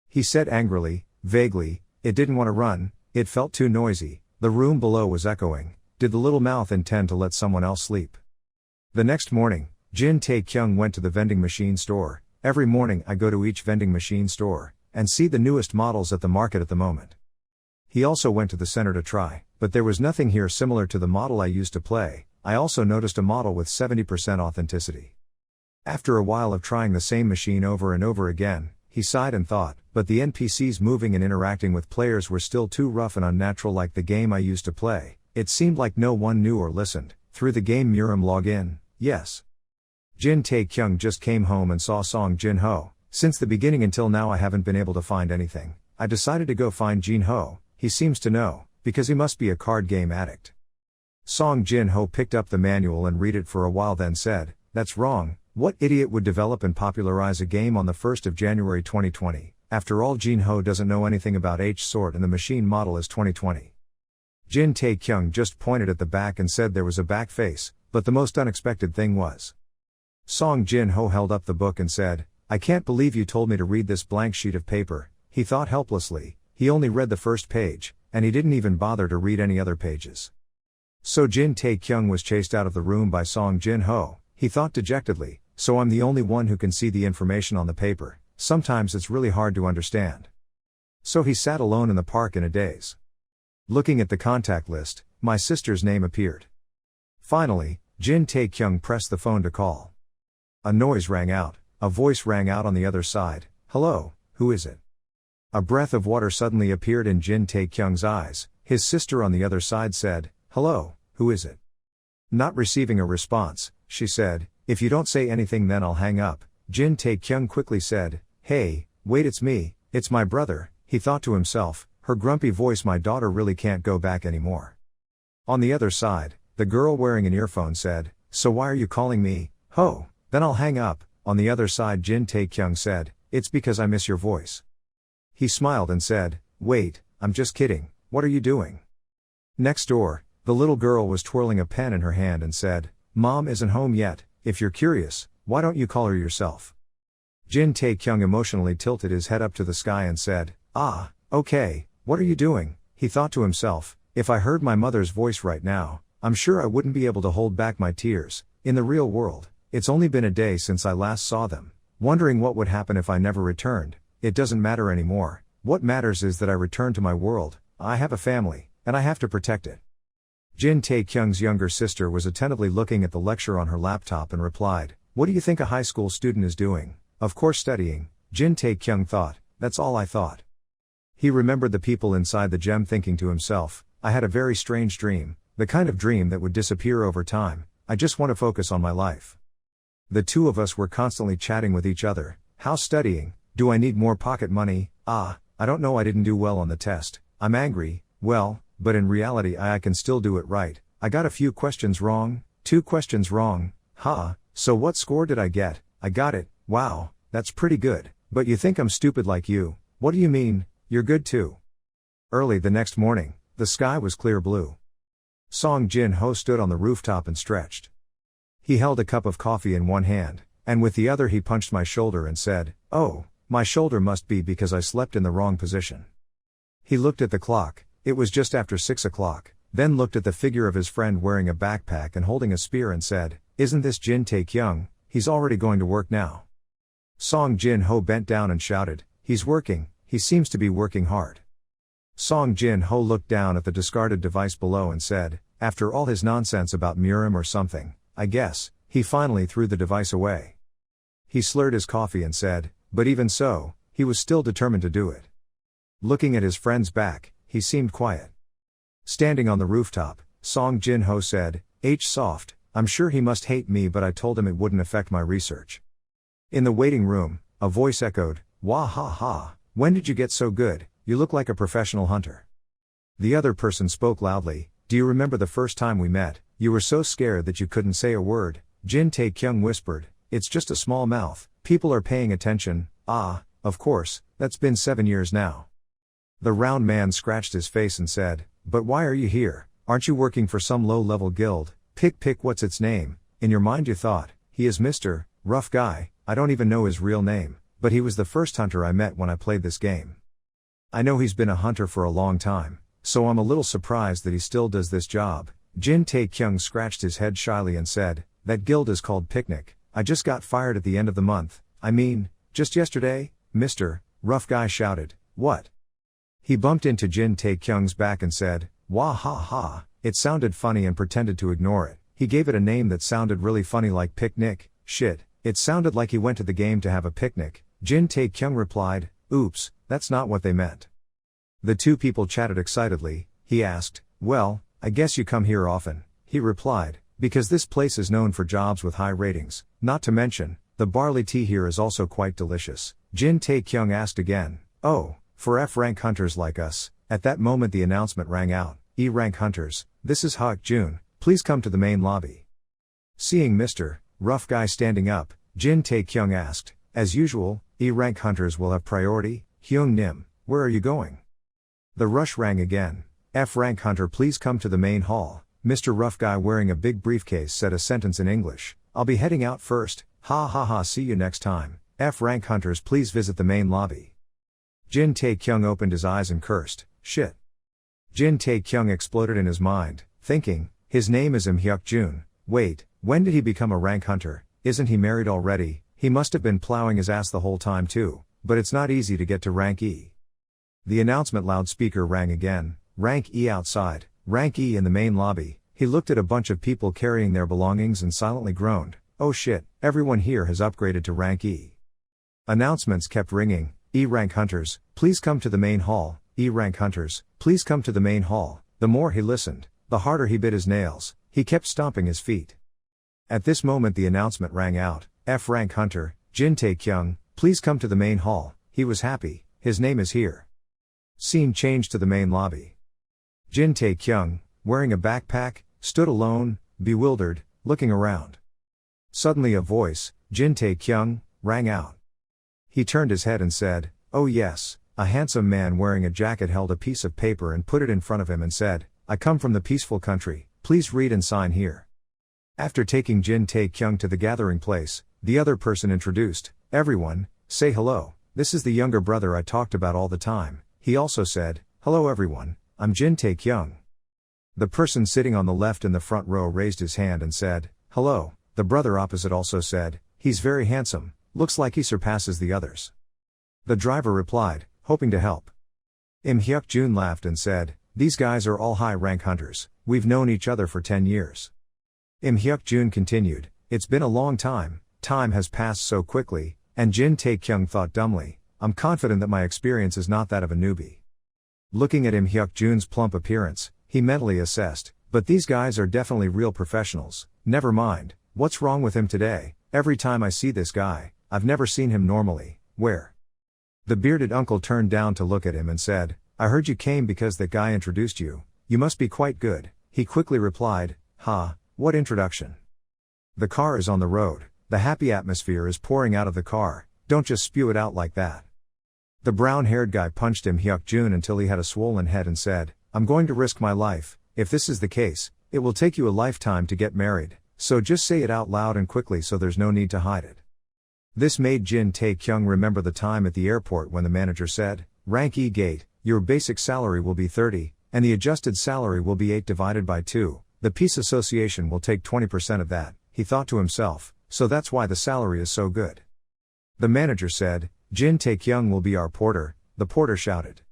He said angrily, vaguely, it didn't want to run, it felt too noisy, the room below was echoing. Did the little mouth intend to let someone else sleep? The next morning, Jin Tae-kyung went to the vending machine store. Every morning I go to each vending machine store, and see the newest models at the market at the moment. He also went to the center to try, but there was nothing here similar to the model I used to play. I also noticed a model with 70% authenticity. After a while of trying the same machine over and over again, he sighed and thought, but the NPCs moving and interacting with players were still too rough and unnatural like the game I used to play. It seemed like no one knew or listened. Through the game Murim login, yes. Jin Tae-kyung just came home and saw Song Jin-ho. Since the beginning until now I haven't been able to find anything. I decided to go find Jin-ho, he seems to know, because he must be a card game addict. Song Jin-ho picked up the manual and read it for a while then said, that's wrong, what idiot would develop and popularize a game on the 1st of January 2020, after all Jin-ho doesn't know anything about H-sort and the machine model is 2020. Jin Tae-kyung just pointed at the back and said there was a back face, but the most unexpected thing was. Song Jin-ho held up the book and said, I can't believe you told me to read this blank sheet of paper. He thought helplessly, he only read the first page, and he didn't even bother to read any other pages. So Jin Tae-kyung was chased out of the room by Song Jin-ho. He thought dejectedly, so I'm the only one who can see the information on the paper, sometimes it's really hard to understand. So he sat alone in the park in a daze. Looking at the contact list, my sister's name appeared. Finally, Jin Tae-kyung pressed the phone to call. A noise rang out, a voice rang out on the other side. Hello, who is it? A breath of water suddenly appeared in Jin Tae-kyung's eyes. His sister on the other side said, hello, who is it? Not receiving a response, she said, if you don't say anything then I'll hang up. Jin Tae-kyung quickly said, hey, wait, it's me, it's my brother. He thought to himself, her grumpy voice, my daughter really can't go back anymore. On the other side, the girl wearing an earphone said, so why are you calling me? Ho, then I'll hang up. On the other side Jin Tae-kyung said, it's because I miss your voice. He smiled and said, wait, I'm just kidding, what are you doing? Next door, the little girl was twirling a pen in her hand and said, Mom isn't home yet, if you're curious, why don't you call her yourself? Jin Tae-kyung emotionally tilted his head up to the sky and said, ah, okay, what are you doing? He thought to himself, if I heard my mother's voice right now, I'm sure I wouldn't be able to hold back my tears. In the real world, it's only been a day since I last saw them. Wondering what would happen if I never returned. It doesn't matter anymore. What matters is that I return to my world. I have a family, and I have to protect it. Jin Tae-kyung's younger sister was attentively looking at the lecture on her laptop and replied, what do you think a high school student is doing? Of course studying. Jin Tae-kyung thought, that's all I thought. He remembered the people inside the gem thinking to himself, I had a very strange dream, the kind of dream that would disappear over time. I just want to focus on my life. The two of us were constantly chatting with each other. How's studying? Do I need more pocket money? I don't know, I didn't do well on the test. I'm angry. Well, but in reality I can still do it right. I got a few questions wrong. 2 questions wrong. So what score did I get? I got it. Wow, that's pretty good. But you think I'm stupid like you. What do you mean? You're good too. Early the next morning, the sky was clear blue. Song Jin-ho stood on the rooftop and stretched. He held a cup of coffee in one hand, and with the other he punched my shoulder and said, oh, my shoulder must be because I slept in the wrong position. He looked at the clock, it was just after 6 o'clock, then looked at the figure of his friend wearing a backpack and holding a spear and said, isn't this Jin Tae-kyung? He's already going to work now. Song Jin-ho bent down and shouted, he's working, he seems to be working hard. Song Jin-ho looked down at the discarded device below and said, after all his nonsense about Murim or something, I guess, he finally threw the device away. He slurred his coffee and said, but even so, he was still determined to do it. Looking at his friend's back, he seemed quiet. Standing on the rooftop, Song Jin-ho said, soft, I'm sure he must hate me but I told him it wouldn't affect my research. In the waiting room, a voice echoed, wah ha ha, when did you get so good? You look like a professional hunter. The other person spoke loudly, do you remember the first time we met? You were so scared that you couldn't say a word. Jin Tae-kyung whispered, it's just a small mouth, people are paying attention. Of course, that's been 7 years now. The round man scratched his face and said, but why are you here? Aren't you working for some low-level guild? Pick what's its name? In your mind you thought, he is Mr. Rough Guy. I don't even know his real name, but he was the first hunter I met when I played this game. I know he's been a hunter for a long time, so I'm a little surprised that he still does this job. Jin Tae-kyung scratched his head shyly and said, that guild is called Picnic. I just got fired at the end of the month. I mean, just yesterday. Mr. Rough Guy shouted, what? He bumped into Jin Tae-kyung's back and said, wah ha ha, it sounded funny and pretended to ignore it. He gave it a name that sounded really funny like Picnic. Shit, it sounded like he went to the game to have a picnic. Jin Tae-kyung replied, oops, that's not what they meant. The two people chatted excitedly. He asked, well, I guess you come here often. He replied, because this place is known for jobs with high ratings, not to mention, the barley tea here is also quite delicious. Jin Tae-kyung asked again, oh, for F-rank hunters like us. At that moment the announcement rang out, E-rank hunters, this is Hak Jun, please come to the main lobby. Seeing Mr. Rough Guy standing up, Jin Tae-kyung asked, as usual, E-rank hunters will have priority. Hyung Nim, where are you going? The rush rang again. F-rank hunter please come to the main hall. Mr. Rough Guy wearing a big briefcase said a sentence in English, I'll be heading out first. Ha ha ha, see you next time. F-rank hunters please visit the main lobby. Jin Tae-kyung opened his eyes and cursed, shit. Jin Tae-kyung exploded in his mind, thinking, his name is Hyuk Jun. Wait, when did he become a rank hunter? Isn't he married already? He must have been plowing his ass the whole time too, but it's not easy to get to rank E. The announcement loudspeaker rang again, rank E outside, rank E in the main lobby. He looked at a bunch of people carrying their belongings and silently groaned, oh shit, everyone here has upgraded to rank E. Announcements kept ringing. E-rank hunters, please come to the main hall. E-rank hunters, please come to the main hall. The more he listened, the harder he bit his nails. He kept stomping his feet. At this moment the announcement rang out. F-rank hunter, Jin Tae-kyung, please come to the main hall. He was happy. His name is here. Scene changed to the main lobby. Jin Tae-kyung, wearing a backpack, stood alone, bewildered, looking around. Suddenly a voice, Jin Tae-kyung, rang out. He turned his head and said, "Oh yes." A handsome man wearing a jacket held a piece of paper and put it in front of him and said, "I come from the peaceful country, please read and sign here." After taking Jin Tae-kyung to the gathering place, the other person introduced, "Everyone, say hello, this is the younger brother I talked about all the time." He also said, "Hello everyone, I'm Jin Tae-kyung." The person sitting on the left in the front row raised his hand and said, "Hello." The brother opposite also said, "He's very handsome, looks like he surpasses the others." The driver replied, hoping to help. Im Hyuk-jun laughed and said, "These guys are all high-rank hunters, we've known each other for 10 years. Im Hyuk-jun continued, "It's been a long time has passed so quickly," and Jin Tae-kyung thought dumbly, "I'm confident that my experience is not that of a newbie." Looking at Im Hyuk-jun's plump appearance, he mentally assessed, "But these guys are definitely real professionals. Never mind, what's wrong with him today? Every time I see this guy, I've never seen him normally. Where?" The bearded uncle turned down to look at him and said, "I heard you came because that guy introduced you. You must be quite good." He quickly replied, "Ha, what introduction?" "The car is on the road, the happy atmosphere is pouring out of the car, don't just spew it out like that." The brown-haired guy punched Im Hyuk-jun until he had a swollen head and said, "I'm going to risk my life. If this is the case, it will take you a lifetime to get married, so just say it out loud and quickly so there's no need to hide it." This made Jin Tae-kyung remember the time at the airport when the manager said, "Rank E gate, your basic salary will be 30, and the adjusted salary will be 8 divided by 2, the Peace Association will take 20% of that." He thought to himself, "So that's why the salary is so good." The manager said, "Jin Tae-kyung will be our porter," the porter shouted.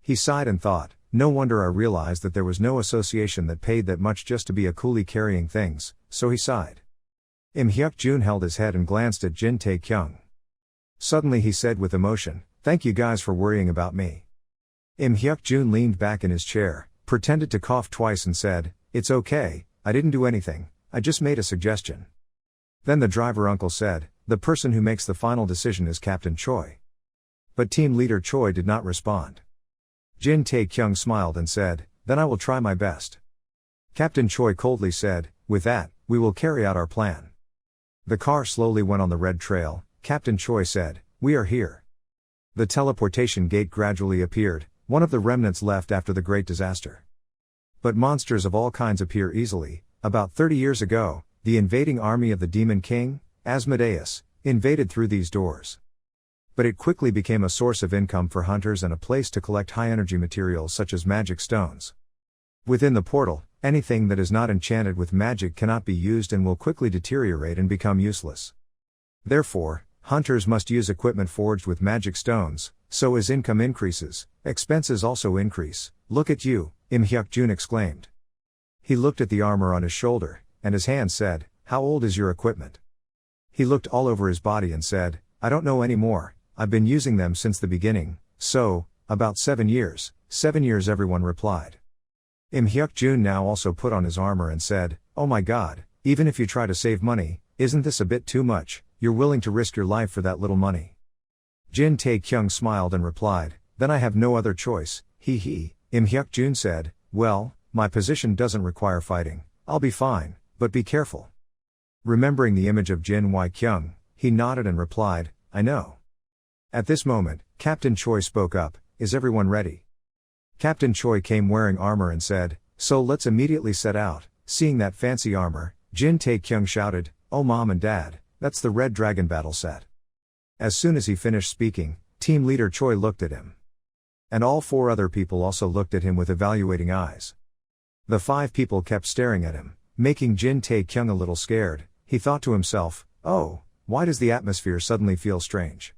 He sighed and thought, "No wonder I realized that there was no association that paid that much just to be a coolie carrying things," so he sighed. Im Hyuk-jun held his head and glanced at Jin Tae-kyung. Suddenly he said with emotion, "Thank you guys for worrying about me." Im Hyuk-jun leaned back in his chair, pretended to cough twice and said, "It's okay, I didn't do anything, I just made a suggestion." Then the driver uncle said, "The person who makes the final decision is Captain Choi." But team leader Choi did not respond. Jin Tae-kyung smiled and said, "Then I will try my best." Captain Choi coldly said, "With that, we will carry out our plan." The car slowly went on the red trail. Captain Choi said, "We are here." The teleportation gate gradually appeared, one of the remnants left after the great disaster. But monsters of all kinds appear easily. About 30 years ago, the invading army of the Demon King, Asmodeus, invaded through these doors. But it quickly became a source of income for hunters and a place to collect high-energy materials such as magic stones. Within the portal, anything that is not enchanted with magic cannot be used and will quickly deteriorate and become useless. Therefore, hunters must use equipment forged with magic stones, so as income increases, expenses also increase. "Look at you," Im Hyuk-jun exclaimed. He looked at the armor on his shoulder, and his hand said, "How old is your equipment?" He looked all over his body and said, "I don't know anymore, I've been using them since the beginning, so, about 7 years. 7 years," everyone replied. Im Hyuk-jun now also put on his armor and said, "Oh my god, even if you try to save money, isn't this a bit too much? You're willing to risk your life for that little money?" Jin Tae-kyung smiled and replied, "Then I have no other choice, hee." Im Hyuk-jun said, "Well, my position doesn't require fighting, I'll be fine, but be careful." Remembering the image of Jin Y-kyung, he nodded and replied, "I know." At this moment, Captain Choi spoke up, "Is everyone ready?" Captain Choi came wearing armor and said, "So let's immediately set out." Seeing that fancy armor, Jin Tae-kyung shouted, "Oh mom and dad, that's the Red Dragon battle set." As soon as he finished speaking, team leader Choi looked at him. And all 4 other people also looked at him with evaluating eyes. The 5 people kept staring at him, making Jin Tae-kyung a little scared. He thought to himself, "Oh, why does the atmosphere suddenly feel strange?"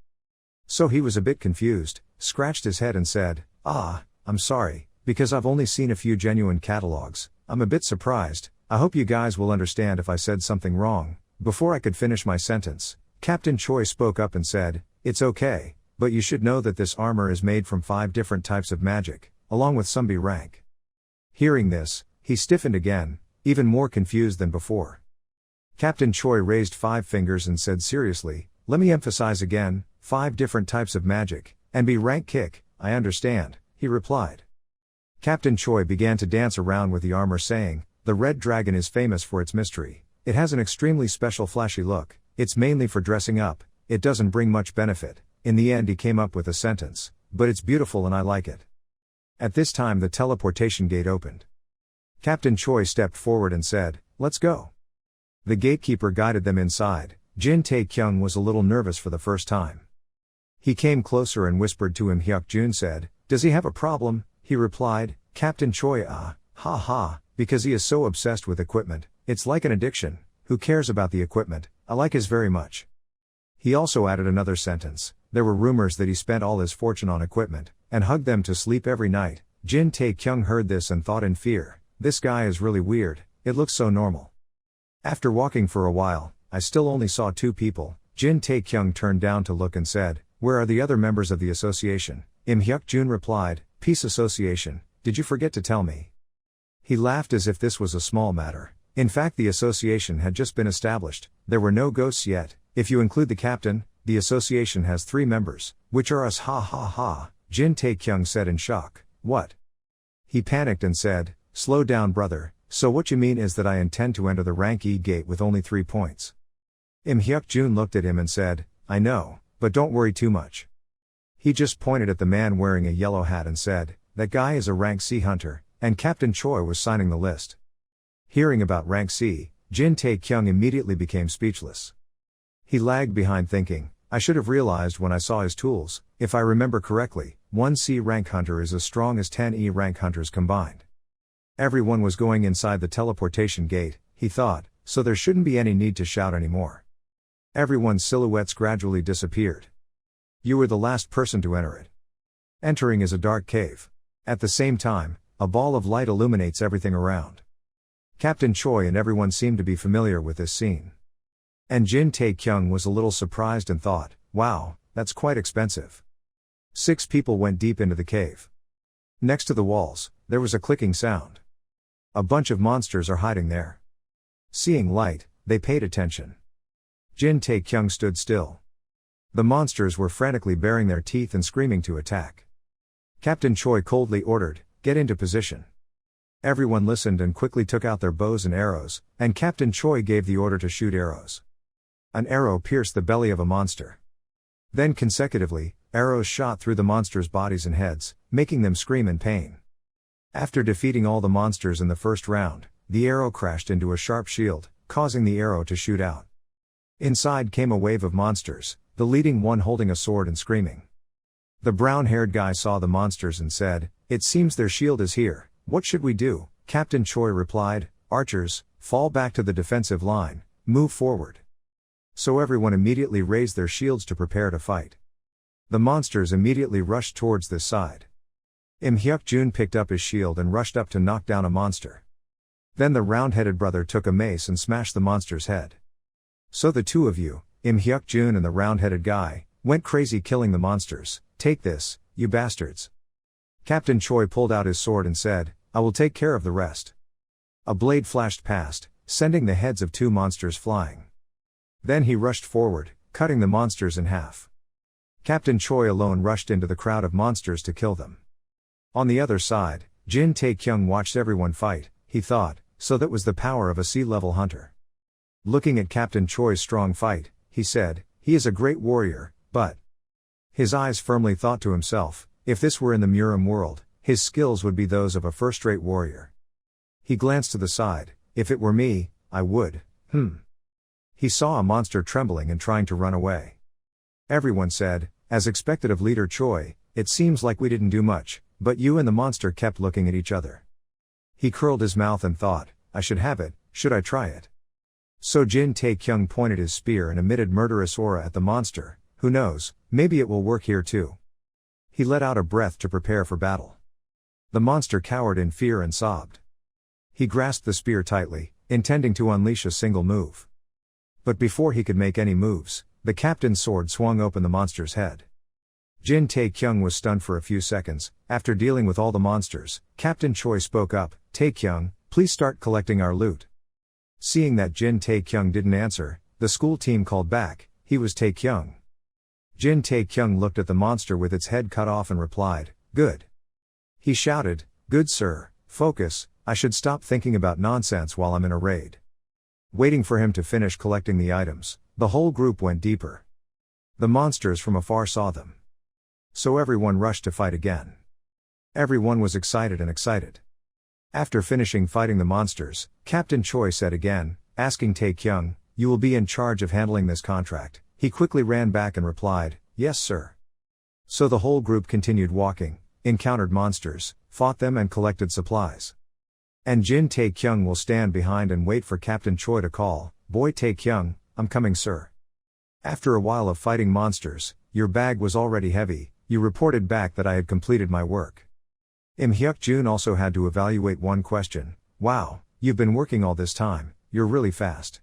So he was a bit confused, scratched his head and said, I'm sorry, because I've only seen a few genuine catalogs, I'm a bit surprised, I hope you guys will understand if I said something wrong." Before I could finish my sentence, Captain Choi spoke up and said, "It's okay, but you should know that this armor is made from 5 different types of magic, along with some B rank." Hearing this, he stiffened again, even more confused than before. Captain Choi raised 5 fingers and said seriously, "Let me emphasize again, 5 different types of magic, and B rank kick, I understand," he replied. Captain Choi began to dance around with the armor saying, "The red dragon is famous for its mystery. It has an extremely special flashy look, it's mainly for dressing up, it doesn't bring much benefit." In the end he came up with a sentence, "But it's beautiful and I like it." At this time the teleportation gate opened. Captain Choi stepped forward and said, "Let's go." The gatekeeper guided them inside. Jin Tae-kyung was a little nervous for the first time. He came closer and whispered to him. Hyuk-jun said, "Does he have a problem?" He replied, "Captain Choi, ha, because he is so obsessed with equipment, it's like an addiction. Who cares about the equipment, I like his very much." He also added another sentence, "There were rumors that he spent all his fortune on equipment, and hugged them to sleep every night." Jin Tae-kyung heard this and thought in fear, "This guy is really weird, it looks so normal." After walking for a while, I still only saw 2 people. Jin Tae-kyung turned down to look and said, "Where are the other members of the association?" Im Hyuk-jun replied, "Peace Association, did you forget to tell me?" He laughed as if this was a small matter. In fact the association had just been established, there were no ghosts yet. If you include the captain, the association has 3 members, which are us. Ha. Jin Tae-kyung said in shock, "What?" He panicked and said, "Slow down brother, so what you mean is that I intend to enter the rank E gate with only 3 points. Im Hyuk-jun looked at him and said, "I know, but don't worry too much." He just pointed at the man wearing a yellow hat and said, "That guy is a rank C hunter," and Captain Choi was signing the list. Hearing about rank C, Jin Tae-kyung immediately became speechless. He lagged behind thinking, "I should have realized when I saw his tools. If I remember correctly, 1 C rank hunter is as strong as 10 E rank hunters combined." Everyone was going inside the teleportation gate, he thought, so there shouldn't be any need to shout anymore. Everyone's silhouettes gradually disappeared. You were the last person to enter it. Entering is a dark cave. At the same time, a ball of light illuminates everything around. Captain Choi and everyone seemed to be familiar with this scene. And Jin Tae-kyung was a little surprised and thought, "Wow, that's quite expensive." 6 people went deep into the cave. Next to the walls, there was a clicking sound. A bunch of monsters are hiding there. Seeing light, they paid attention. Jin Tae-kyung stood still. The monsters were frantically baring their teeth and screaming to attack. Captain Choi coldly ordered, "Get into position." Everyone listened and quickly took out their bows and arrows, and Captain Choi gave the order to shoot arrows. An arrow pierced the belly of a monster. Then consecutively, arrows shot through the monsters' bodies and heads, making them scream in pain. After defeating all the monsters in the first round, the arrow crashed into a sharp shield, causing the arrow to shoot out. Inside came a wave of monsters, the leading one holding a sword and screaming. The brown-haired guy saw the monsters and said, "It seems their shield is here, what should we do?" Captain Choi replied, "Archers, fall back to the defensive line, move forward." So everyone immediately raised their shields to prepare to fight. The monsters immediately rushed towards this side. Im Hyuk-jun picked up his shield and rushed up to knock down a monster. Then the round-headed brother took a mace and smashed the monster's head. So the 2 of you, Im Hyuk-jun and the round-headed guy, went crazy killing the monsters. "Take this, you bastards." Captain Choi pulled out his sword and said, "I will take care of the rest." A blade flashed past, sending the heads of 2 monsters flying. Then he rushed forward, cutting the monsters in half. Captain Choi alone rushed into the crowd of monsters to kill them. On the other side, Jin Tae-kyung watched everyone fight. He thought, so that was the power of a sea-level hunter. Looking at Captain Choi's strong fight, he said, "He is a great warrior, but..." His eyes firmly thought to himself, if this were in the Murim world, his skills would be those of a first-rate warrior. He glanced to the side, "If it were me, I would, He saw a monster trembling and trying to run away. Everyone said, as expected of Leader Choi, "It seems like we didn't do much, but you and the monster kept looking at each other." He curled his mouth and thought, "I should have it, should I try it?" So Jin Tae-kyung pointed his spear and emitted murderous aura at the monster. Who knows, maybe it will work here too. He let out a breath to prepare for battle. The monster cowered in fear and sobbed. He grasped the spear tightly, intending to unleash a single move. But before he could make any moves, the captain's sword swung open the monster's head. Jin Tae-kyung was stunned for a few seconds. After dealing with all the monsters, Captain Choi spoke up, "Tae-kyung, please start collecting our loot." Seeing that Jin Tae-kyung didn't answer, the school team called back, "He was Tae-kyung." Jin Tae-kyung looked at the monster with its head cut off and replied, "Good." He shouted, "Good sir, focus, I should stop thinking about nonsense while I'm in a raid." Waiting for him to finish collecting the items, the whole group went deeper. The monsters from afar saw them. So everyone rushed to fight again. Everyone was excited. After finishing fighting the monsters, Captain Choi said again, asking Tae-kyung, "You will be in charge of handling this contract." He quickly ran back and replied, "Yes sir." So the whole group continued walking, encountered monsters, fought them and collected supplies. And Jin Tae-kyung will stand behind and wait for Captain Choi to call, "Boy Tae-kyung, I'm coming sir." After a while of fighting monsters, "Your bag was already heavy, you reported back that I had completed my work." Im Hyuk-jun also had to evaluate one question, "Wow, you've been working all this time, you're really fast."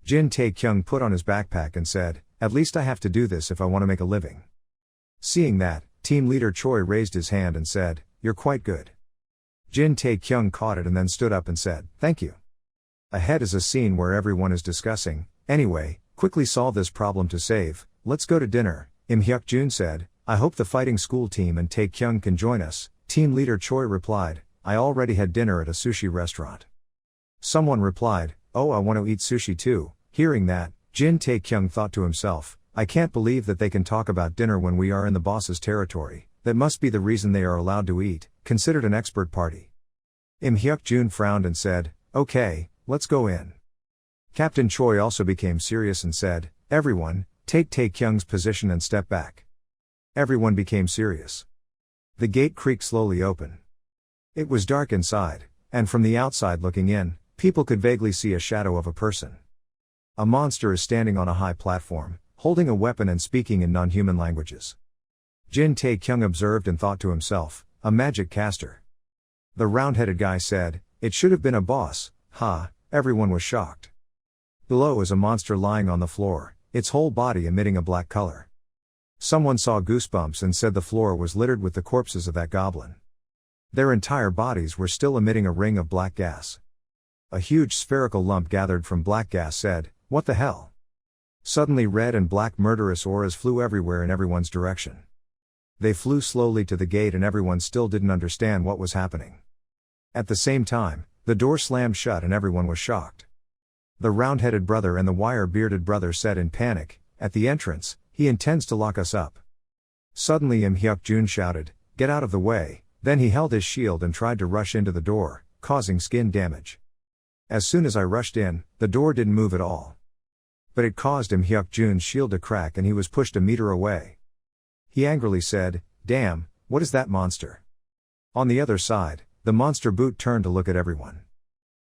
Jin Tae-kyung put on his backpack and said, "At least I have to do this if I want to make a living." Seeing that, team leader Choi raised his hand and said, "You're quite good." Jin Tae-kyung caught it and then stood up and said, "Thank you." Ahead is a scene where everyone is discussing, "Anyway, quickly solve this problem to save, let's go to dinner." Im Hyuk-jun said, "I hope the fighting school team and Tae-kyung can join us." Team leader Choi replied, "I already had dinner at a sushi restaurant." Someone replied, "Oh, I want to eat sushi too." Hearing that, Jin Tae-kyung thought to himself, "I can't believe that they can talk about dinner when we are in the boss's territory. That must be the reason they are allowed to eat, considered an expert party." Im Hyuk-jun frowned and said, "Okay, let's go in." Captain Choi also became serious and said, "Everyone, take Tae-kyung's position and step back." Everyone became serious. The gate creaked slowly open. It was dark inside, and from the outside looking in, people could vaguely see a shadow of a person. A monster is standing on a high platform, holding a weapon and speaking in non-human languages. Jin Tae-kyung observed and thought to himself, "A magic caster." The round-headed guy said, "It should have been a boss." Everyone was shocked. Below is a monster lying on the floor, its whole body emitting a black color. Someone saw goosebumps and said the floor was littered with the corpses of that goblin. Their entire bodies were still emitting a ring of black gas. A huge spherical lump gathered from black gas said, "What the hell?" Suddenly red and black murderous auras flew everywhere in everyone's direction. They flew slowly to the gate and everyone still didn't understand what was happening. At the same time, the door slammed shut and everyone was shocked. The round-headed brother and the wire-bearded brother said in panic, "At the entrance, he intends to lock us up." Suddenly Im Hyuk-jun shouted, "Get out of the way," then he held his shield and tried to rush into the door, causing skin damage. As soon as I rushed in, the door didn't move at all. But it caused Im Hyuk-jun's shield to crack and he was pushed a meter away. He angrily said, "Damn, what is that monster?" On the other side, the monster boot turned to look at everyone.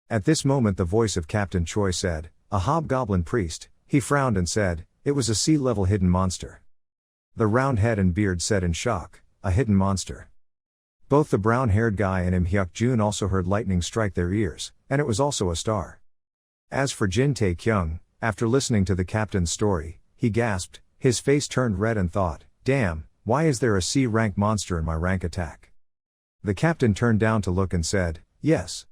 At this moment the voice of Captain Choi said, "A hobgoblin priest." He frowned and said, "It was a sea-level hidden monster." The round head and beard said in shock, "A hidden monster." Both the brown-haired guy and Im Hyuk-jun also heard lightning strike their ears, and it was also a star. As for Jin Tae-kyung, after listening to the captain's story, he gasped, his face turned red and thought, "Damn, why is there a C-rank monster in my rank attack?" The captain turned down to look and said, "Yes."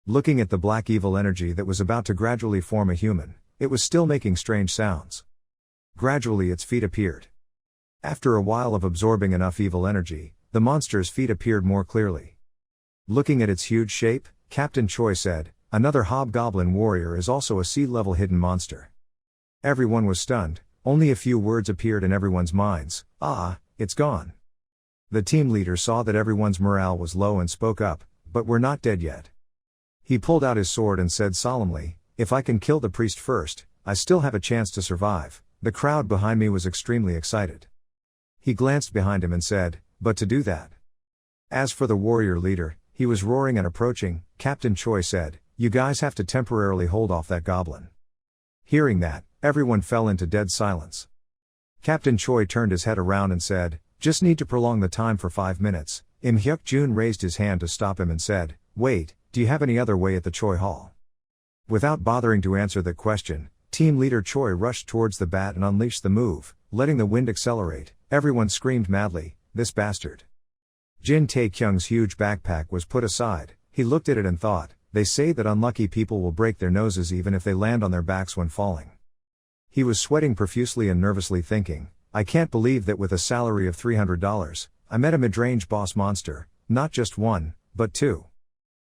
Looking at the black evil energy that was about to gradually form a human, it was still making strange sounds. Gradually its feet appeared. After a while of absorbing enough evil energy, the monster's feet appeared more clearly. Looking at its huge shape, Captain Choi said, "Another hobgoblin warrior is also a sea-level hidden monster." Everyone was stunned, only a few words appeared in everyone's minds, "It's gone." The team leader saw that everyone's morale was low and spoke up, "But we're not dead yet." He pulled out his sword and said solemnly, "If I can kill the priest first, I still have a chance to survive." The crowd behind me was extremely excited. He glanced behind him and said, "But to do that." As for the warrior leader, he was roaring and approaching. Captain Choi said, "You guys have to temporarily hold off that goblin." Hearing that, everyone fell into dead silence. Captain Choi turned his head around and said, "Just need to prolong the time for 5 minutes. Im Hyuk-jun raised his hand to stop him and said, "Wait, do you have any other way at the Choi Hall?" Without bothering to answer that question, Team leader Choi rushed towards the bat and unleashed the move, letting the wind accelerate. Everyone screamed madly, "This bastard!" Jin Tae-kyung's huge backpack was put aside. He looked at it and thought, "They say that unlucky people will break their noses even if they land on their backs when falling." He was sweating profusely and nervously thinking, "I can't believe that with a salary of $300, I met a mid-range boss monster, not just one, but two."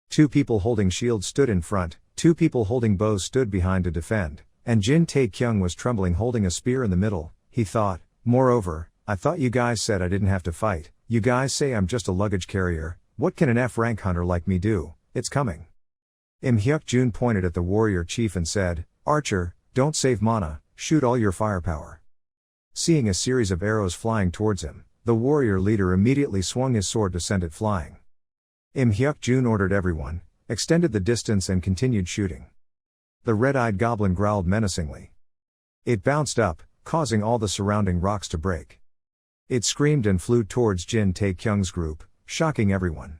Two people holding shields stood in front, two people holding bows stood behind to defend, and Jin Tae-kyung was trembling holding a spear in the middle. He thought, "Moreover, I thought you guys said I didn't have to fight. You guys say I'm just a luggage carrier. What can an F-rank hunter like me do? It's coming." Im Hyuk-jun pointed at the warrior chief and said, "Archer, don't save mana, shoot all your firepower." Seeing a series of arrows flying towards him, the warrior leader immediately swung his sword to send it flying. Im Hyuk-jun ordered everyone, extended the distance and continued shooting. The red-eyed goblin growled menacingly. It bounced up, causing all the surrounding rocks to break. It screamed and flew towards Jin Tae-kyung's group, shocking everyone.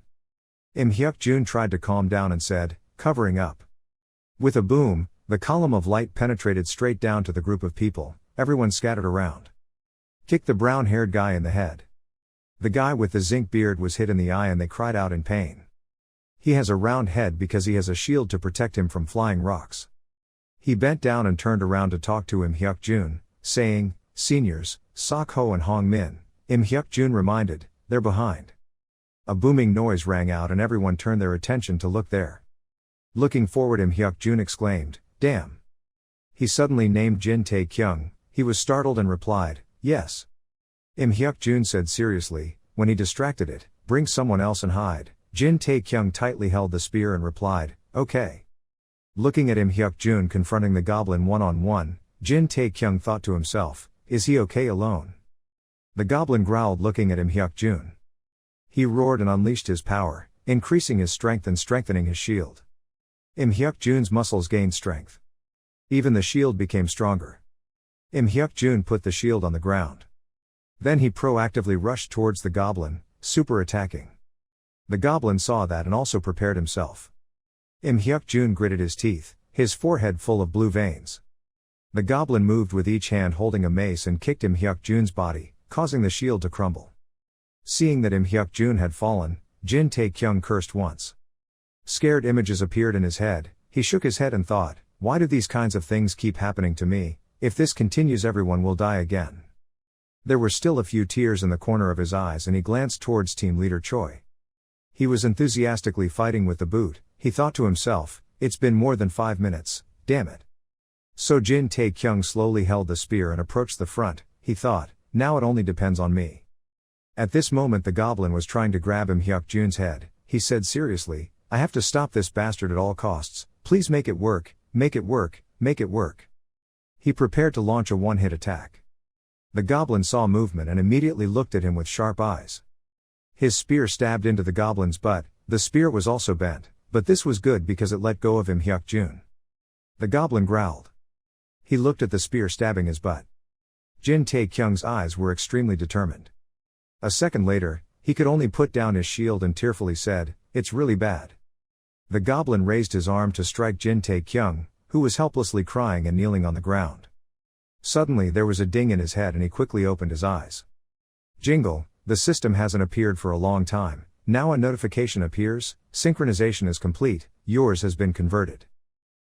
Im Hyuk-jun tried to calm down and said, "Covering up." With a boom, the column of light penetrated straight down to the group of people. Everyone scattered around. "Kick the brown-haired guy in the head." The guy with the zinc beard was hit in the eye and they cried out in pain. He has a round head because he has a shield to protect him from flying rocks. He bent down and turned around to talk to Im Hyuk-jun, saying, "Seniors, Sok-ho and Hong-min." Im Hyuk-jun reminded, "They're behind." A booming noise rang out and everyone turned their attention to look there. Looking forward, Im Hyuk-jun exclaimed, "Damn." He suddenly named Jin Tae-kyung. He was startled and replied, "Yes." Im Hyuk-jun said seriously, "When he distracted it, bring someone else and hide." Jin Tae-kyung tightly held the spear and replied, "Okay." Looking at Im Hyuk-jun confronting the goblin one-on-one, Jin Tae-kyung thought to himself, "Is he okay alone?" The goblin growled looking at Im Hyuk-jun. He roared and unleashed his power, increasing his strength and strengthening his shield. Im Hyuk-jun's muscles gained strength. Even the shield became stronger. Im Hyuk-jun put the shield on the ground. Then he proactively rushed towards the goblin, super attacking. The goblin saw that and also prepared himself. Im Hyuk-jun gritted his teeth, his forehead full of blue veins. The goblin moved with each hand holding a mace and kicked Im Hyuk-jun's body, causing the shield to crumble. Seeing that Im Hyuk-jun had fallen, Jin Tae-kyung cursed once. Scared images appeared in his head. He shook his head and thought, "Why do these kinds of things keep happening to me? If this continues, everyone will die again." There were still a few tears in the corner of his eyes and he glanced towards team leader Choi. He was enthusiastically fighting with the boot. He thought to himself, "It's been more than 5 minutes, damn it." So Jin Tae-kyung slowly held the spear and approached the front. He thought, "Now it only depends on me." At this moment the goblin was trying to grab Im Hyuk-jun's head. He said seriously, "I have to stop this bastard at all costs. Please make it work, make it work, make it work." He prepared to launch a one-hit attack. The goblin saw movement and immediately looked at him with sharp eyes. His spear stabbed into the goblin's butt. The spear was also bent, but this was good because it let go of Im Hyuk-jun. The goblin growled. He looked at the spear stabbing his butt. Jin Tae-kyung's eyes were extremely determined. A second later, he could only put down his shield and tearfully said, "It's really bad." The goblin raised his arm to strike Jin Tae-kyung, who was helplessly crying and kneeling on the ground. Suddenly there was a ding in his head and he quickly opened his eyes. Jingle, the system hasn't appeared for a long time. Now a notification appears, synchronization is complete, yours has been converted.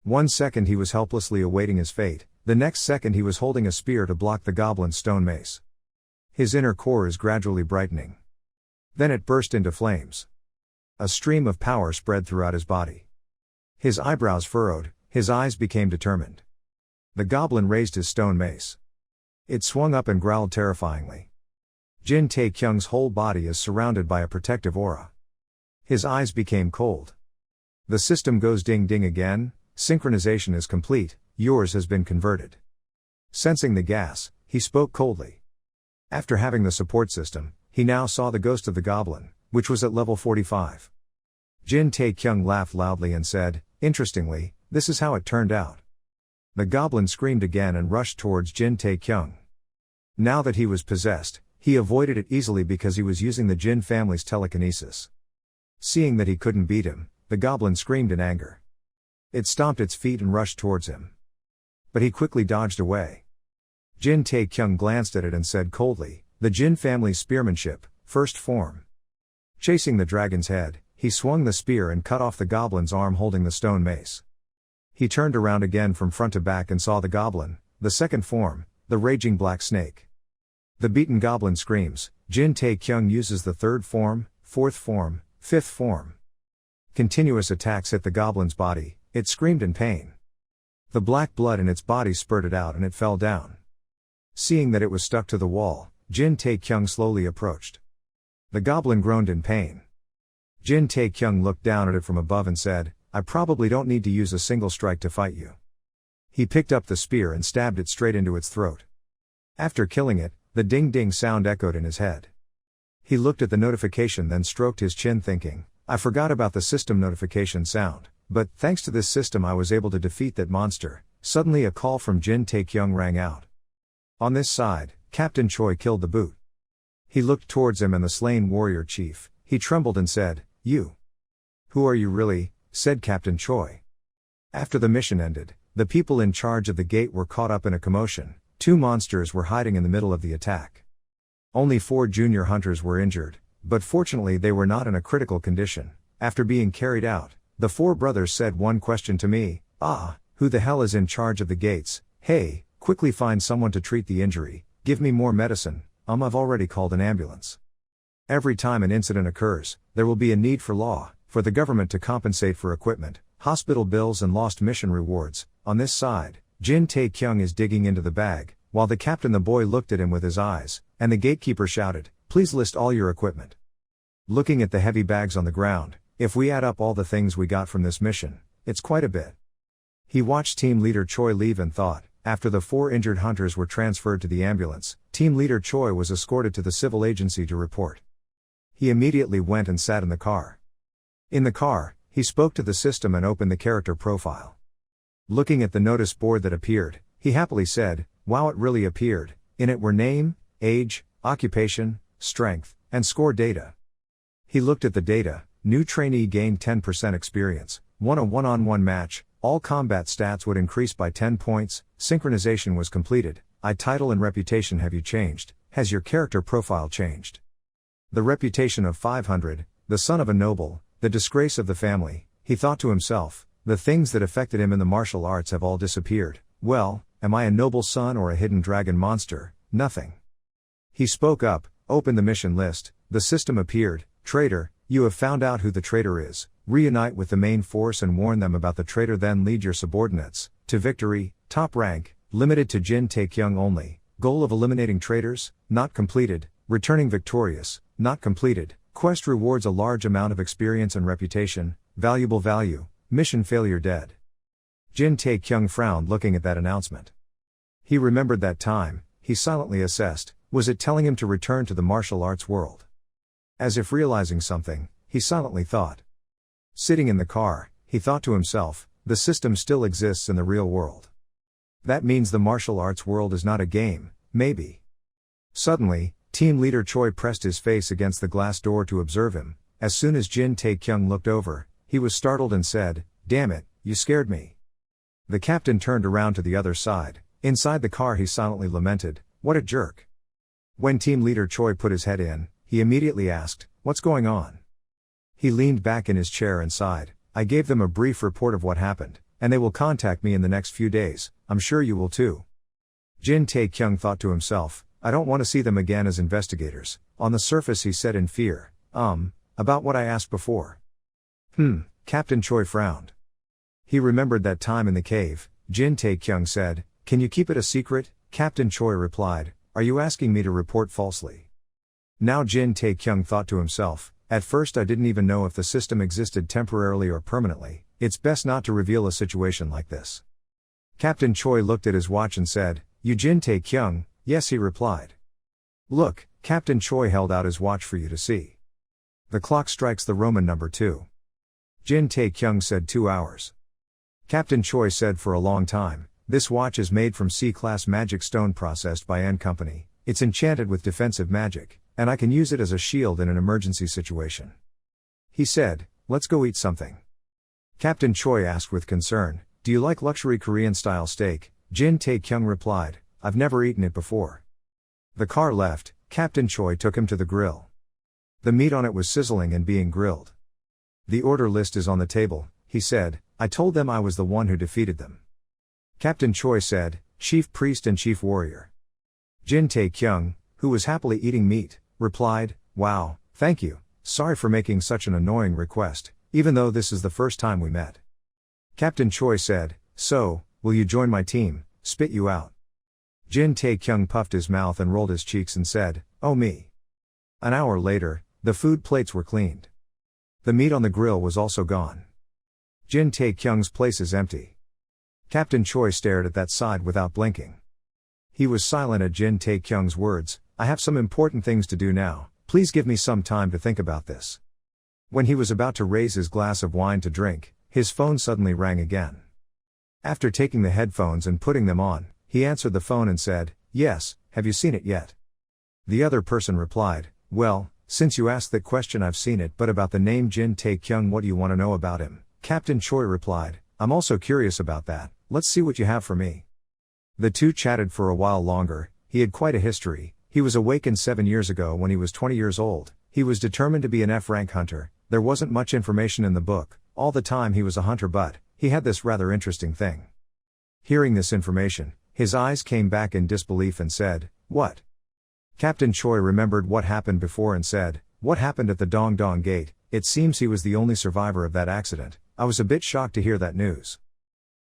1 second he was helplessly awaiting his fate, the next second he was holding a spear to block the goblin's stone mace. His inner core is gradually brightening. Then it burst into flames. A stream of power spread throughout his body. His eyebrows furrowed, his eyes became determined. The goblin raised his stone mace. It swung up and growled terrifyingly. Jin Tae-kyung's whole body is surrounded by a protective aura. His eyes became cold. The system goes ding ding again, synchronization is complete, yours has been converted. Sensing the gas, he spoke coldly. After having the support system, he now saw the ghost of the goblin, which was at level 45. Jin Tae-kyung laughed loudly and said, "Interestingly, this is how it turned out." The goblin screamed again and rushed towards Jin Tae-kyung. Now that he was possessed, he avoided it easily because he was using the Jin family's telekinesis. Seeing that he couldn't beat him, the goblin screamed in anger. It stomped its feet and rushed towards him. but he quickly dodged away. Jin Tae-kyung glanced at it and said coldly, "The Jin family's spearmanship, first form." Chasing the dragon's head, he swung the spear and cut off the goblin's arm holding the stone mace. He turned around again from front to back and saw the goblin, the second form, the raging black snake. The beaten goblin screams. Jin Tae-kyung uses the third form, fourth form, fifth form. Continuous attacks hit the goblin's body, it screamed in pain. The black blood in its body spurted out and it fell down. Seeing that it was stuck to the wall, Jin Tae-kyung slowly approached. The goblin groaned in pain. Jin Tae-kyung looked down at it from above and said, "I probably don't need to use a single strike to fight you." He picked up the spear and stabbed it straight into its throat. After killing it, the ding-ding sound echoed in his head. He looked at the notification then stroked his chin thinking, "I forgot about the system notification sound, but thanks to this system I was able to defeat that monster." Suddenly a call from Jin Tae-kyung rang out. On this side, Captain Choi killed the boot. He looked towards him and the slain warrior chief. He trembled and said, "You? Who are you really?" said Captain Choi. After the mission ended, the people in charge of the gate were caught up in a commotion. 2 monsters were hiding in the middle of the attack. Only 4 junior hunters were injured, but fortunately they were not in a critical condition. After being carried out, the 4 brothers said one question to me, "Who the hell is in charge of the gates? Hey, quickly find someone to treat the injury, give me more medicine, I've already called an ambulance." Every time an incident occurs, there will be a need for law, for the government to compensate for equipment, hospital bills and lost mission rewards. On this side, Jin Tae-kyung is digging into the bag, while the boy looked at him with his eyes, and the gatekeeper shouted, "Please list all your equipment." Looking at the heavy bags on the ground, if we add up all the things we got from this mission, it's quite a bit. He watched Team Leader Choi leave and thought, after the 4 injured hunters were transferred to the ambulance, Team Leader Choi was escorted to the civil agency to report. He immediately went and sat in the car. In the car, he spoke to the system and opened the character profile. Looking at the notice board that appeared, he happily said, "Wow, it really appeared." In it were name, age, occupation, strength, and score data. He looked at the data. New trainee gained 10% experience, won a one-on-one match, all combat stats would increase by 10 points, synchronization was completed. Title and reputation have you changed? Has your character profile changed? The reputation of 500, the son of a noble, the disgrace of the family. He thought to himself, the things that affected him in the martial arts have all disappeared. Well, am I a noble son or a hidden dragon monster? Nothing. He spoke up, opened the mission list, the system appeared, "Traitor, you have found out who the traitor is. Reunite with the main force and warn them about the traitor, then lead your subordinates to victory." Top rank, limited to Jin Tae-kyung only. Goal of eliminating traitors, not completed. Returning victorious, not completed. Quest rewards a large amount of experience and reputation. Valuable value. Mission failure dead. Jin Tae-kyung frowned looking at that announcement. He remembered that time. He silently assessed, was it telling him to return to the martial arts world? As if realizing something, he silently thought. Sitting in the car, he thought to himself, the system still exists in the real world. That means the martial arts world is not a game, maybe. Suddenly, Team Leader Choi pressed his face against the glass door to observe him. As soon as Jin Tae-kyung looked over, he was startled and said, "Damn it, you scared me." The captain turned around to the other side. Inside the car he silently lamented, "What a jerk." When Team Leader Choi put his head in, he immediately asked, "What's going on?" He leaned back in his chair and sighed, "I gave them a brief report of what happened, and they will contact me in the next few days. I'm sure you will too." Jin Tae-kyung thought to himself, "I don't want to see them again as investigators." On the surface he said in fear, about what I asked before." Captain Choi frowned. He remembered that time in the cave. Jin Tae-kyung said, "Can you keep it a secret?" Captain Choi replied, "Are you asking me to report falsely?" Now Jin Tae-kyung thought to himself, "At first I didn't even know if the system existed temporarily or permanently. It's best not to reveal a situation like this." Captain Choi looked at his watch and said, "You Jin Tae-kyung?" "Yes," he replied. "Look," Captain Choi held out his watch for you to see. "The clock strikes the Roman number 2. Jin Tae-kyung said 2 hours. Captain Choi said, "For a long time. This watch is made from C-class magic stone processed by N Company. It's enchanted with defensive magic, and I can use it as a shield in an emergency situation." He said, "Let's go eat something." Captain Choi asked with concern, "Do you like luxury Korean-style steak?" Jin Tae-kyung replied, I've never eaten it before. The car left, Captain Choi took him to the grill. The meat on it was sizzling and being grilled. The order list is on the table, he said, I told them I was the one who defeated them. Captain Choi said, Chief Priest and Chief Warrior. Jin Tae-kyung, who was happily eating meat, replied, wow, thank you, sorry for making such an annoying request, even though this is the first time we met. Captain Choi said, so, will you join my team, spit you out. Jin Tae-kyung puffed his mouth and rolled his cheeks and said, oh me. An hour later, the food plates were cleaned. The meat on the grill was also gone. Jin Tae-kyung's place is empty. Captain Choi stared at that side without blinking. He was silent at Jin Tae-kyung's words, I have some important things to do now, please give me some time to think about this. When he was about to raise his glass of wine to drink, his phone suddenly rang again. After taking the headphones and putting them on, he answered the phone and said, yes, have you seen it yet? The other person replied, well, since you asked that question I've seen it, but about the name Jin Tae-kyung, what do you want to know about him? Captain Choi replied, I'm also curious about that, let's see what you have for me. The two chatted for a while longer. He had quite a history. He was awakened 7 years ago when he was 20 years old. He was determined to be an F-rank hunter. There wasn't much information in the book, all the time he was a hunter, but he had this rather interesting thing. Hearing this information, his eyes came back in disbelief and said, what? Captain Choi remembered what happened before and said, what happened at the Dong Dong Gate? It seems he was the only survivor of that accident. I was a bit shocked to hear that news.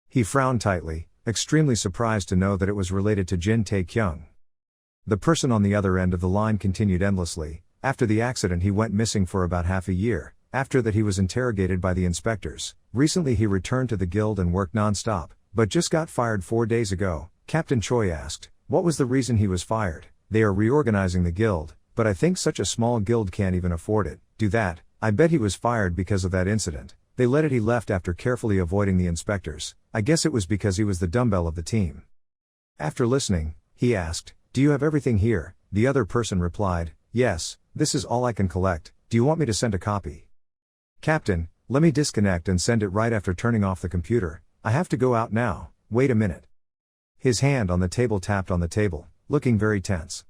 He frowned tightly, extremely surprised to know that it was related to Jin Tae-kyung. The person on the other end of the line continued endlessly, after the accident he went missing for about half a year, after that he was interrogated by the inspectors, recently he returned to the guild and worked non-stop, but just got fired 4 days ago. Captain Choi asked, what was the reason he was fired? They are reorganizing the guild, but I think such a small guild can't even afford it, do that, I bet he was fired because of that incident. They let it he left after carefully avoiding the inspectors, I guess it was because he was the dumbbell of the team. After listening, he asked, do you have everything here? The other person replied, yes, this is all I can collect, do you want me to send a copy? Captain, let me disconnect and send it right after turning off the computer, I have to go out now, wait a minute. His hand on the table tapped on the table, looking very tense.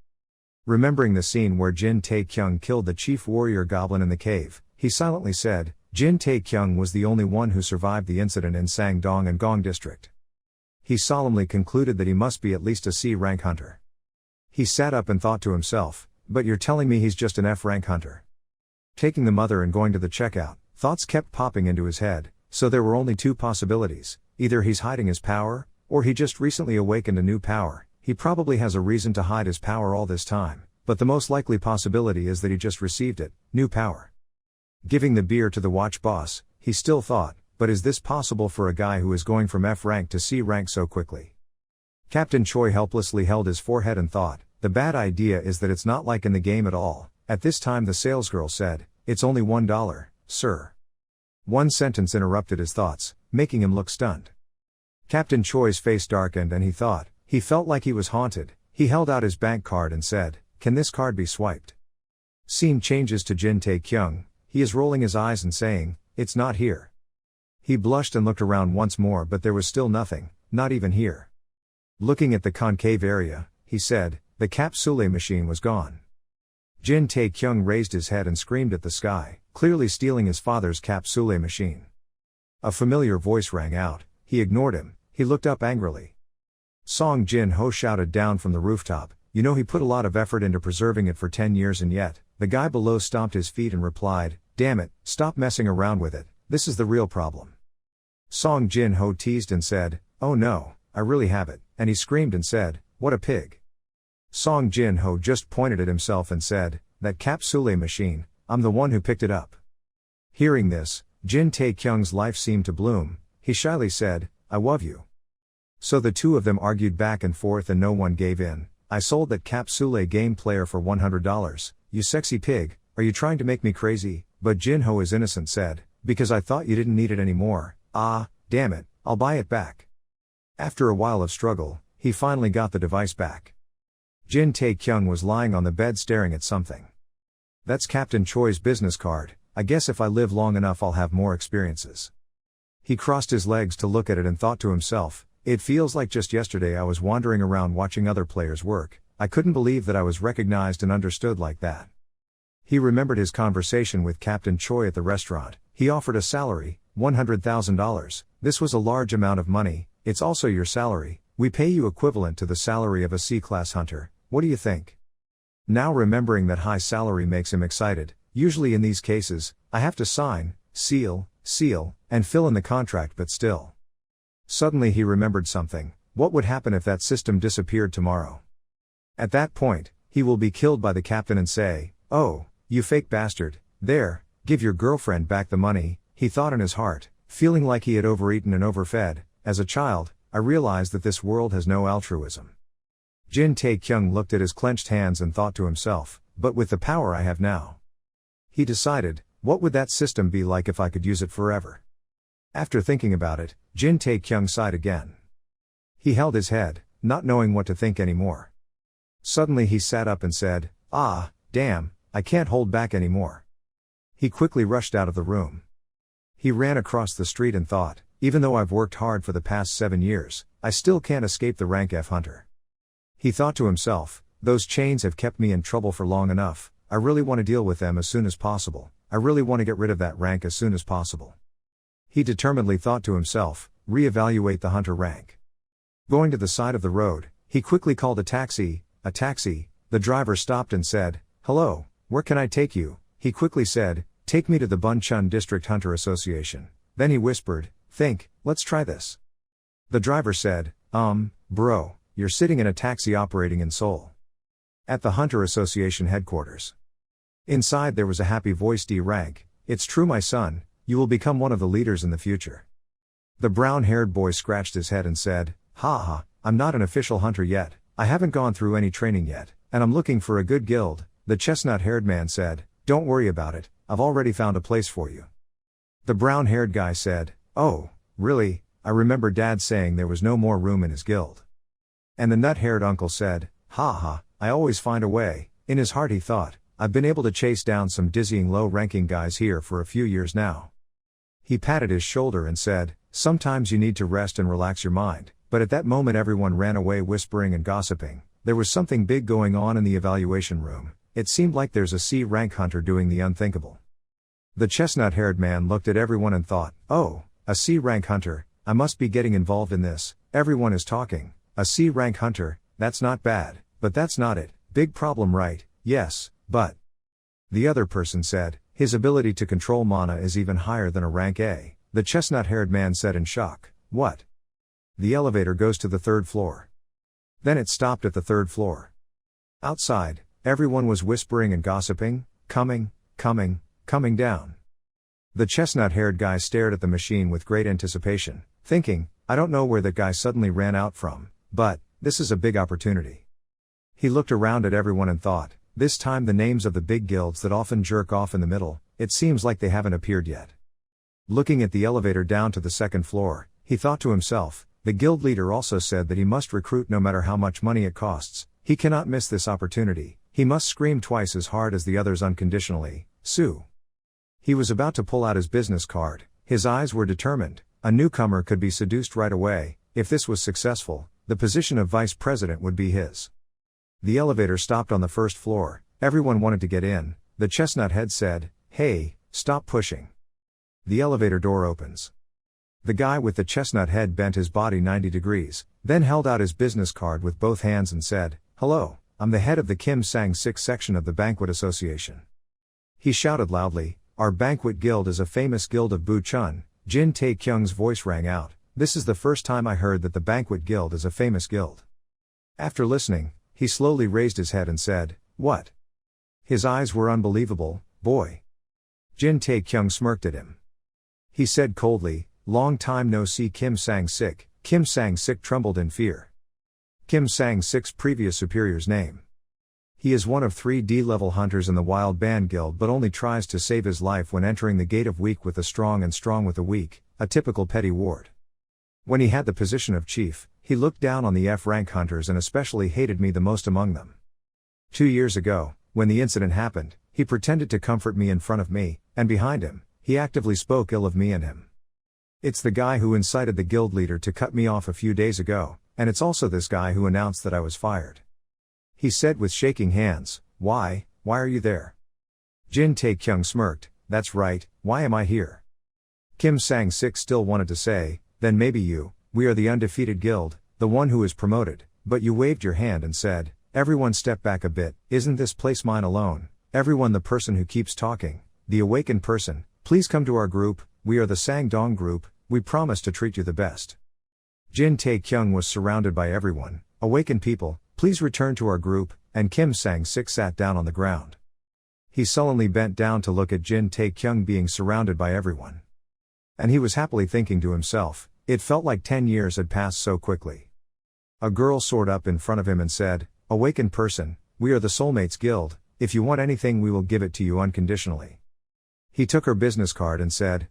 Remembering the scene where Jin Tae-kyung killed the chief warrior goblin in the cave, he silently said, Jin Tae-kyung was the only one who survived the incident in Sangdong and Gong district. He solemnly concluded that he must be at least a C-rank hunter. He sat up and thought to himself, but you're telling me he's just an F-rank hunter? Taking the mother and going to the checkout, thoughts kept popping into his head, so there were only two possibilities, either he's hiding his power, or he just recently awakened a new power. He probably has a reason to hide his power all this time, but the most likely possibility is that he just received it, new power. Giving the beer to the watch boss, he still thought, but is this possible for a guy who is going from F rank to C rank so quickly? Captain Choi helplessly held his forehead and thought, the bad idea is that it's not like in the game at all. At this time the salesgirl said, it's only $1, sir. One sentence interrupted his thoughts, making him look stunned. Captain Choi's face darkened and he thought, he felt like he was haunted. He held out his bank card and said, can this card be swiped? Scene changes to Jin Tae-kyung. He is rolling his eyes and saying, it's not here. He blushed and looked around once more, but there was still nothing, not even here. Looking at the concave area, he said, the capsule machine was gone. Jin Tae-kyung raised his head and screamed at the sky, clearly stealing his father's capsule machine. A familiar voice rang out. He ignored him. He looked up angrily. Song Jin-ho shouted down from the rooftop, you know he put a lot of effort into preserving it for 10 years and yet. The guy below stomped his feet and replied, damn it, stop messing around with it, this is the real problem. Song Jin-ho teased and said, oh no, I really have it, and he screamed and said, what a pig. Song Jin-ho just pointed at himself and said, that capsule machine, I'm the one who picked it up. Hearing this, Jin Tae-kyung's life seemed to bloom. He shyly said, I love you. So the two of them argued back and forth and no one gave in. I sold that capsule game player for $100, you sexy pig, are you trying to make me crazy? But Jin-ho is innocent said, because I thought you didn't need it anymore. Ah, damn it, I'll buy it back. After a while of struggle, he finally got the device back. Jin Tae-kyung was lying on the bed staring at something. That's Captain Choi's business card, I guess if I live long enough I'll have more experiences. He crossed his legs to look at it and thought to himself, It feels like just yesterday I was wandering around watching other players work. I couldn't believe that I was recognized and understood like that. He remembered his conversation with Captain Choi at the restaurant. He offered a salary, $100,000. This was a large amount of money. It's also your salary. We pay you equivalent to the salary of a C-class hunter. What do you think? Now remembering that high salary makes him excited. Usually in these cases, I have to sign, seal, and fill in the contract, but still. Suddenly he remembered something. What would happen if that system disappeared tomorrow? At that point, he will be killed by the captain and say, "Oh, you fake bastard, there, give your girlfriend back the money," he thought in his heart, feeling like he had overeaten and overfed. As a child, I realized that this world has no altruism. Jin Tae-kyung looked at his clenched hands and thought to himself, but with the power I have now. He decided, what would that system be like if I could use it forever? After thinking about it, Jin Tae-kyung sighed again. He held his head, not knowing what to think anymore. Suddenly he sat up and said, damn, I can't hold back anymore. He quickly rushed out of the room. He ran across the street and thought, even though I've worked hard for the past 7 years, I still can't escape the rank F hunter. He thought to himself, those chains have kept me in trouble for long enough. I really want to deal with them as soon as possible. I really want to get rid of that rank as soon as possible. He determinedly thought to himself, reevaluate the hunter rank. Going to the side of the road, he quickly called a taxi. The driver stopped and said, "Hello, where can I take you?" He quickly said, "Take me to the Buncheon District Hunter Association." Then he whispered, "Think, let's try this." The driver said, bro, you're sitting in a taxi operating in Seoul. At the Hunter Association headquarters. Inside there was a happy voice. D rank, it's true my son, you will become one of the leaders in the future. The brown-haired boy scratched his head and said, I'm not an official hunter yet, I haven't gone through any training yet, and I'm looking for a good guild. The chestnut-haired man said, don't worry about it, I've already found a place for you. The brown-haired guy said, oh, really, I remember Dad saying there was no more room in his guild. And the nut-haired uncle said, I always find a way. In his heart he thought, I've been able to chase down some dizzying low-ranking guys here for a few years now. He patted his shoulder and said, sometimes you need to rest and relax your mind, but at that moment everyone ran away whispering and gossiping. There was something big going on in the evaluation room. It seemed like there's a C-rank hunter doing the unthinkable. The chestnut-haired man looked at everyone and thought, oh, a C-rank hunter, I must be getting involved in this. Everyone is talking. A C-rank hunter, that's not bad, but that's not it. Big problem, right? Yes, but... The other person said, his ability to control mana is even higher than a rank A. The chestnut-haired man said in shock, what? The elevator goes to the 3rd floor. Then it stopped at the 3rd floor. Outside, everyone was whispering and gossiping, coming down. The chestnut-haired guy stared at the machine with great anticipation, thinking, I don't know where that guy suddenly ran out from, but, this is a big opportunity. He looked around at everyone and thought, this time the names of the big guilds that often jerk off in the middle, it seems like they haven't appeared yet. Looking at the elevator down to the 2nd floor, he thought to himself, the guild leader also said that he must recruit no matter how much money it costs. He cannot miss this opportunity. He must scream twice as hard as the others unconditionally, Sue. He was about to pull out his business card. His eyes were determined. A newcomer could be seduced right away. If this was successful, the position of vice president would be his. The elevator stopped on the 1st floor. Everyone wanted to get in. The chestnut head said, hey, stop pushing. The elevator door opens. The guy with the chestnut head bent his body 90 degrees, then held out his business card with both hands and said, hello, I'm the head of the Kim Sang-sik section of the Banquet Association. He shouted loudly, our banquet guild is a famous guild of Bucheon. Jin Tae-kyung's voice rang out, this is the first time I heard that the banquet guild is a famous guild. After listening, he slowly raised his head and said, what? His eyes were unbelievable, boy. Jin Tae-kyung smirked at him. He said coldly, long time no see Kim Sang-sik. Kim Sang-sik trembled in fear. Kim Sang-sik's previous superior's name. He is one of 3 D-level hunters in the Wild Band Guild but only tries to save his life when entering the gate of weak with the strong and strong with the weak, a typical petty ward. When he had the position of chief, he looked down on the F-rank hunters and especially hated me the most among them. 2 years ago, when the incident happened, he pretended to comfort me in front of me, and behind him, he actively spoke ill of me and him. It's the guy who incited the guild leader to cut me off a few days ago, and it's also this guy who announced that I was fired. He said with shaking hands, why are you there? Jin Tae-kyung smirked, that's right, why am I here? Kim Sang-sik still wanted to say, then maybe we are the undefeated guild, the one who is promoted, but you waved your hand and said, everyone step back a bit, isn't this place mine alone? Everyone, the person who keeps talking, the awakened person, please come to our group, we are the Sang-dong group, we promise to treat you the best. Jin Tae-kyung was surrounded by everyone, awakened people, please return to our group, and Kim Sang-sik sat down on the ground. He sullenly bent down to look at Jin Tae-kyung being surrounded by everyone. And he was happily thinking to himself, it felt like 10 years had passed so quickly. A girl soared up in front of him and said, awakened person, we are the Soulmates Guild, if you want anything we will give it to you unconditionally. He took her business card and said,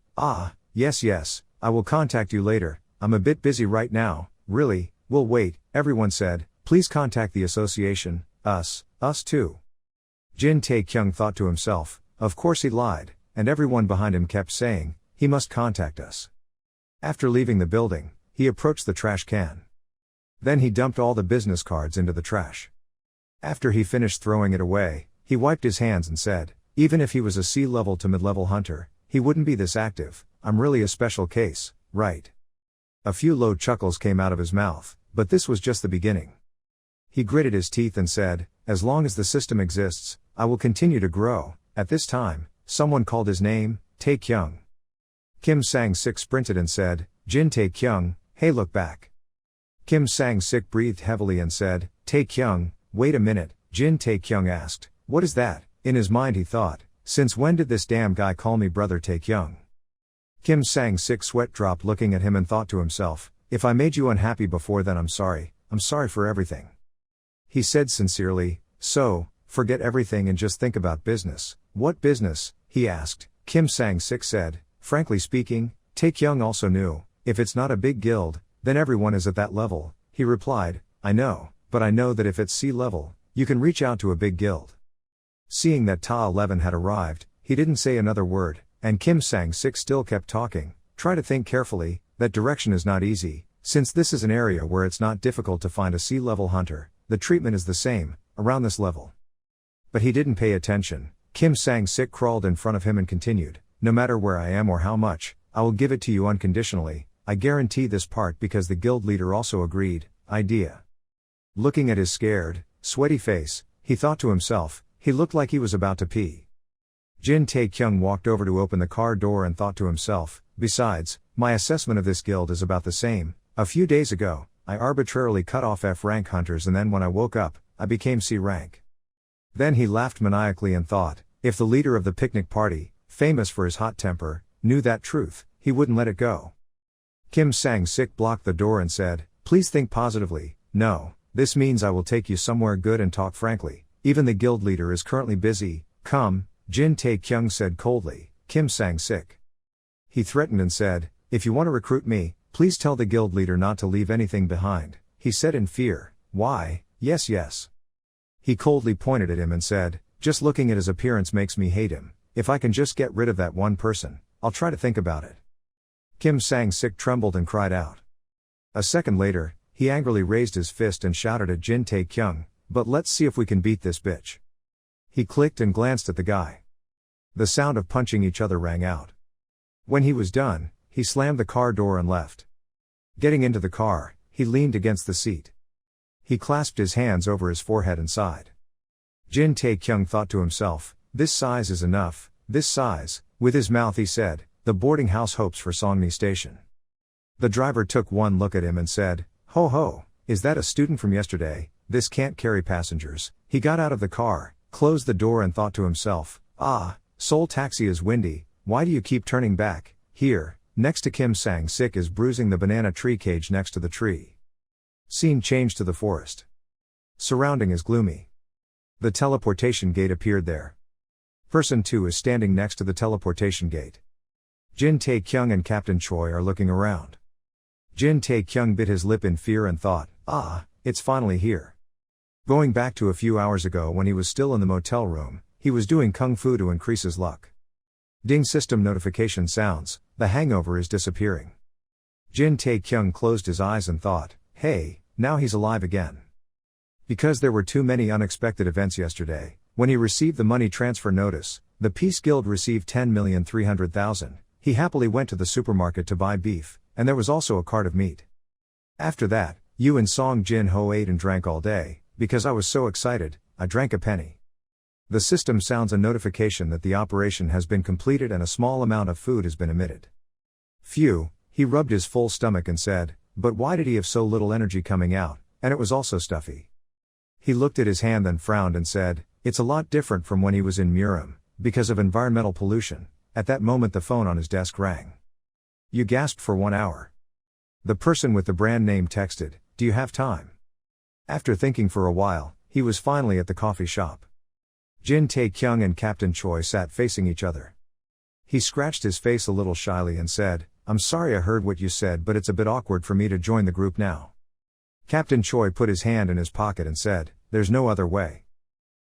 yes, I will contact you later, I'm a bit busy right now, really, we'll wait, everyone said, please contact the association, us too. Jin Tae-kyung thought to himself, of course he lied, and everyone behind him kept saying, he must contact us. After leaving the building, he approached the trash can. Then he dumped all the business cards into the trash. After he finished throwing it away, he wiped his hands and said, even if he was a C-level to mid-level hunter, he wouldn't be this active, I'm really a special case, right? A few low chuckles came out of his mouth, but this was just the beginning. He gritted his teeth and said, as long as the system exists, I will continue to grow. At this time, someone called his name, Tae-kyung. Kim Sang-sik sprinted and said, Jin Tae-kyung, hey look back. Kim Sang-sik breathed heavily and said, Tae-kyung, wait a minute, Jin Tae-kyung asked, what is that? In his mind he thought, since when did this damn guy call me brother Tae-kyung? Kim Sang-sik sweat dropped looking at him and thought to himself, if I made you unhappy before then I'm sorry for everything. He said sincerely, so, forget everything and just think about business. What business? He asked. Kim Sang-sik said, frankly speaking, Tae-kyung also knew, if it's not a big guild, then everyone is at that level. He replied, I know, but I know that if it's C-level, you can reach out to a big guild. Seeing that Ta-11 had arrived, he didn't say another word, and Kim Sang-sik still kept talking, try to think carefully, that direction is not easy, since this is an area where it's not difficult to find a C-level hunter, the treatment is the same, around this level. But he didn't pay attention. Kim Sang-sik crawled in front of him and continued, no matter where I am or how much, I will give it to you unconditionally, I guarantee this part because the guild leader also agreed, idea. Looking at his scared, sweaty face, he thought to himself, he looked like he was about to pee. Jin Tae-kyung walked over to open the car door and thought to himself, besides, my assessment of this guild is about the same. A few days ago, I arbitrarily cut off F-rank hunters and then when I woke up, I became C-rank. Then he laughed maniacally and thought, if the leader of the picnic party, famous for his hot temper, knew that truth, he wouldn't let it go. Kim Sang-sik blocked the door and said, please think positively, no, this means I will take you somewhere good and talk frankly, even the guild leader is currently busy, come, Jin Tae-kyung said coldly, Kim Sang-sik. He threatened and said, if you want to recruit me, please tell the guild leader not to leave anything behind, he said in fear, why, yes. He coldly pointed at him and said, just looking at his appearance makes me hate him, if I can just get rid of that one person, I'll try to think about it. Kim Sang-sik trembled and cried out. A second later, he angrily raised his fist and shouted at Jin Tae-kyung, but let's see if we can beat this bitch. He clicked and glanced at the guy. The sound of punching each other rang out. When he was done, he slammed the car door and left. Getting into the car, he leaned against the seat. He clasped his hands over his forehead and sighed. Jin Tae-kyung thought to himself, this size is enough, this size. With his mouth he said, the boarding house hopes for Songni Station. The driver took one look at him and said, ho ho, is that a student from yesterday? This can't carry passengers. He got out of the car, closed the door and thought to himself, Seoul taxi is windy, why do you keep turning back? Here, next to Kim Sang-sik is bruising the banana tree cage next to the tree. Scene changed to the forest. Surrounding is gloomy. The teleportation gate appeared there. Person 2 is standing next to the teleportation gate. Jin Tae-kyung and Captain Choi are looking around. Jin Tae-kyung bit his lip in fear and thought, it's finally here. Going back to a few hours ago when he was still in the motel room, he was doing kung fu to increase his luck. Ding system notification sounds, the hangover is disappearing. Jin Tae-kyung closed his eyes and thought, hey, now he's alive again. Because there were too many unexpected events yesterday, when he received the money transfer notice, the Peace Guild received 10,300,000, he happily went to the supermarket to buy beef, and there was also a cart of meat. After that, Yu and Song Jin Ho ate and drank all day, because I was so excited, I drank a penny. The system sounds a notification that the operation has been completed and a small amount of food has been emitted. Phew, he rubbed his full stomach and said, but why did he have so little energy coming out, and it was also stuffy? He looked at his hand then frowned and said, it's a lot different from when he was in Murim, because of environmental pollution. At that moment the phone on his desk rang. You gasped for 1 hour. The person with the brand name texted, do you have time? After thinking for a while, he was finally at the coffee shop. Jin Tae-kyung and Captain Choi sat facing each other. He scratched his face a little shyly and said, I'm sorry I heard what you said, but it's a bit awkward for me to join the group now. Captain Choi put his hand in his pocket and said, there's no other way.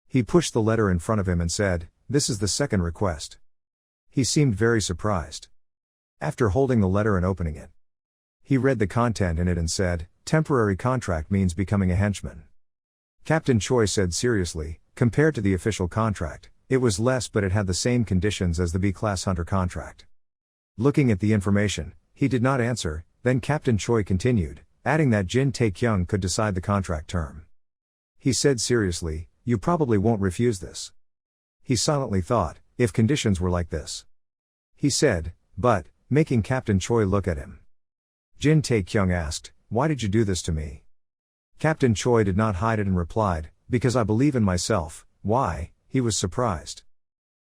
He pushed the letter in front of him and said, this is the second request. He seemed very surprised. After holding the letter and opening it, he read the content in it and said, temporary contract means becoming a henchman. Captain Choi said seriously, compared to the official contract, it was less but it had the same conditions as the B-class hunter contract. Looking at the information, he did not answer, then Captain Choi continued, adding that Jin Tae-kyung could decide the contract term. He said seriously, you probably won't refuse this. He silently thought, if conditions were like this. He said, but, making Captain Choi look at him. Jin Tae-kyung asked, why did you do this to me? Captain Choi did not hide it and replied, because I believe in myself. Why? He was surprised.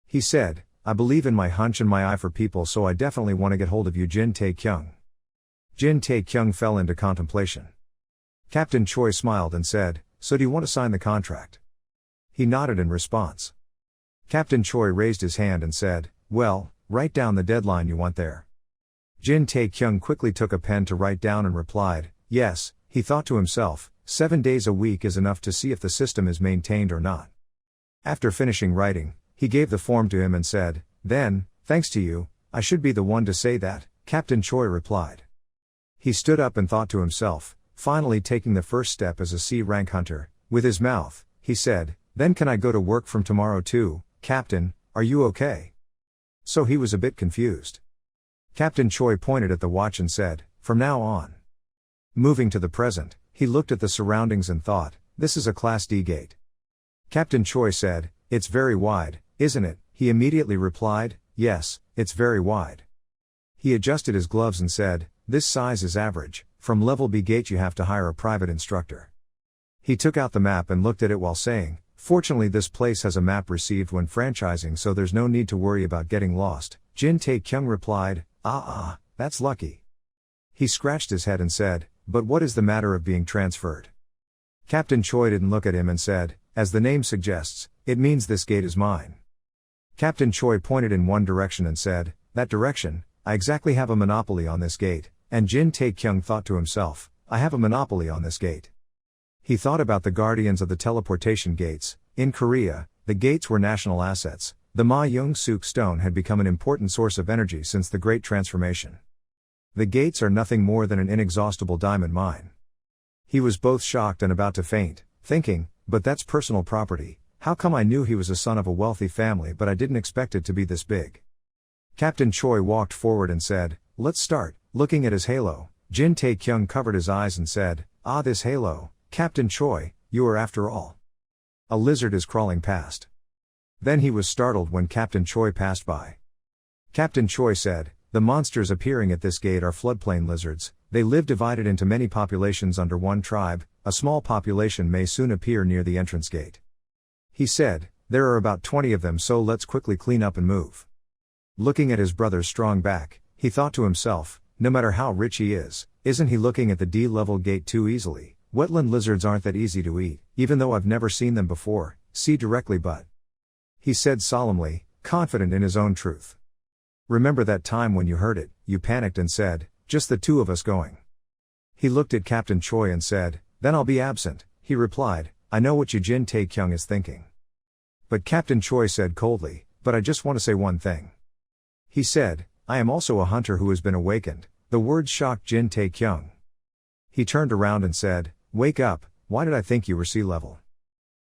He said, I believe in my hunch and my eye for people, so I definitely want to get hold of you, Jin Tae-kyung. Jin Tae-kyung fell into contemplation. Captain Choi smiled and said, so do you want to sign the contract? He nodded in response. Captain Choi raised his hand and said, well, write down the deadline you want there. Jin Tae-kyung quickly took a pen to write down and replied, yes. He thought to himself, 7 days a week is enough to see if the system is maintained or not. After finishing writing, he gave the form to him and said, then, thanks to you, I should be the one to say that, Captain Choi replied. He stood up and thought to himself, finally taking the first step as a C-rank hunter. With his mouth, he said, then can I go to work from tomorrow too, Captain, are you okay? So he was a bit confused. Captain Choi pointed at the watch and said, from now on. Moving to the present, he looked at the surroundings and thought, this is a Class D gate. Captain Choi said, it's very wide, isn't it? He immediately replied, yes, it's very wide. He adjusted his gloves and said, this size is average, from level B gate you have to hire a private instructor. He took out the map and looked at it while saying, fortunately this place has a map received when franchising, so there's no need to worry about getting lost. Jin Tae-kyung replied, that's lucky. He scratched his head and said, but what is the matter of being transferred? Captain Choi didn't look at him and said, as the name suggests, it means this gate is mine. Captain Choi pointed in one direction and said, that direction, I exactly have a monopoly on this gate, and Jin Tae-kyung thought to himself, I have a monopoly on this gate. He thought about the guardians of the teleportation gates. In Korea, the gates were national assets. The Ma Young-suk stone had become an important source of energy since the Great Transformation. The gates are nothing more than an inexhaustible diamond mine. He was both shocked and about to faint, thinking, but that's personal property. How come I knew he was a son of a wealthy family but I didn't expect it to be this big? Captain Choi walked forward and said, let's start. Looking at his halo, Jin Tae-kyung covered his eyes and said, this halo, Captain Choi, you are after all. A lizard is crawling past. Then he was startled when Captain Choi passed by. Captain Choi said, the monsters appearing at this gate are floodplain lizards. They live divided into many populations under one tribe. A small population may soon appear near the entrance gate. He said, there are about 20 of them, so let's quickly clean up and move. Looking at his brother's strong back, he thought to himself, no matter how rich he is, isn't he looking at the D-level gate too easily? Wetland lizards aren't that easy to eat, even though I've never seen them before, see directly but. He said solemnly, confident in his own truth. Remember that time when you heard it, you panicked and said, just the two of us going. He looked at Captain Choi and said, then I'll be absent. He replied, I know what Jin Tae-kyung is thinking. But Captain Choi said coldly, but I just want to say one thing. He said, I am also a hunter who has been awakened. The words shocked Jin Tae-kyung. He turned around and said, "Wake up, why did I think you were sea level?"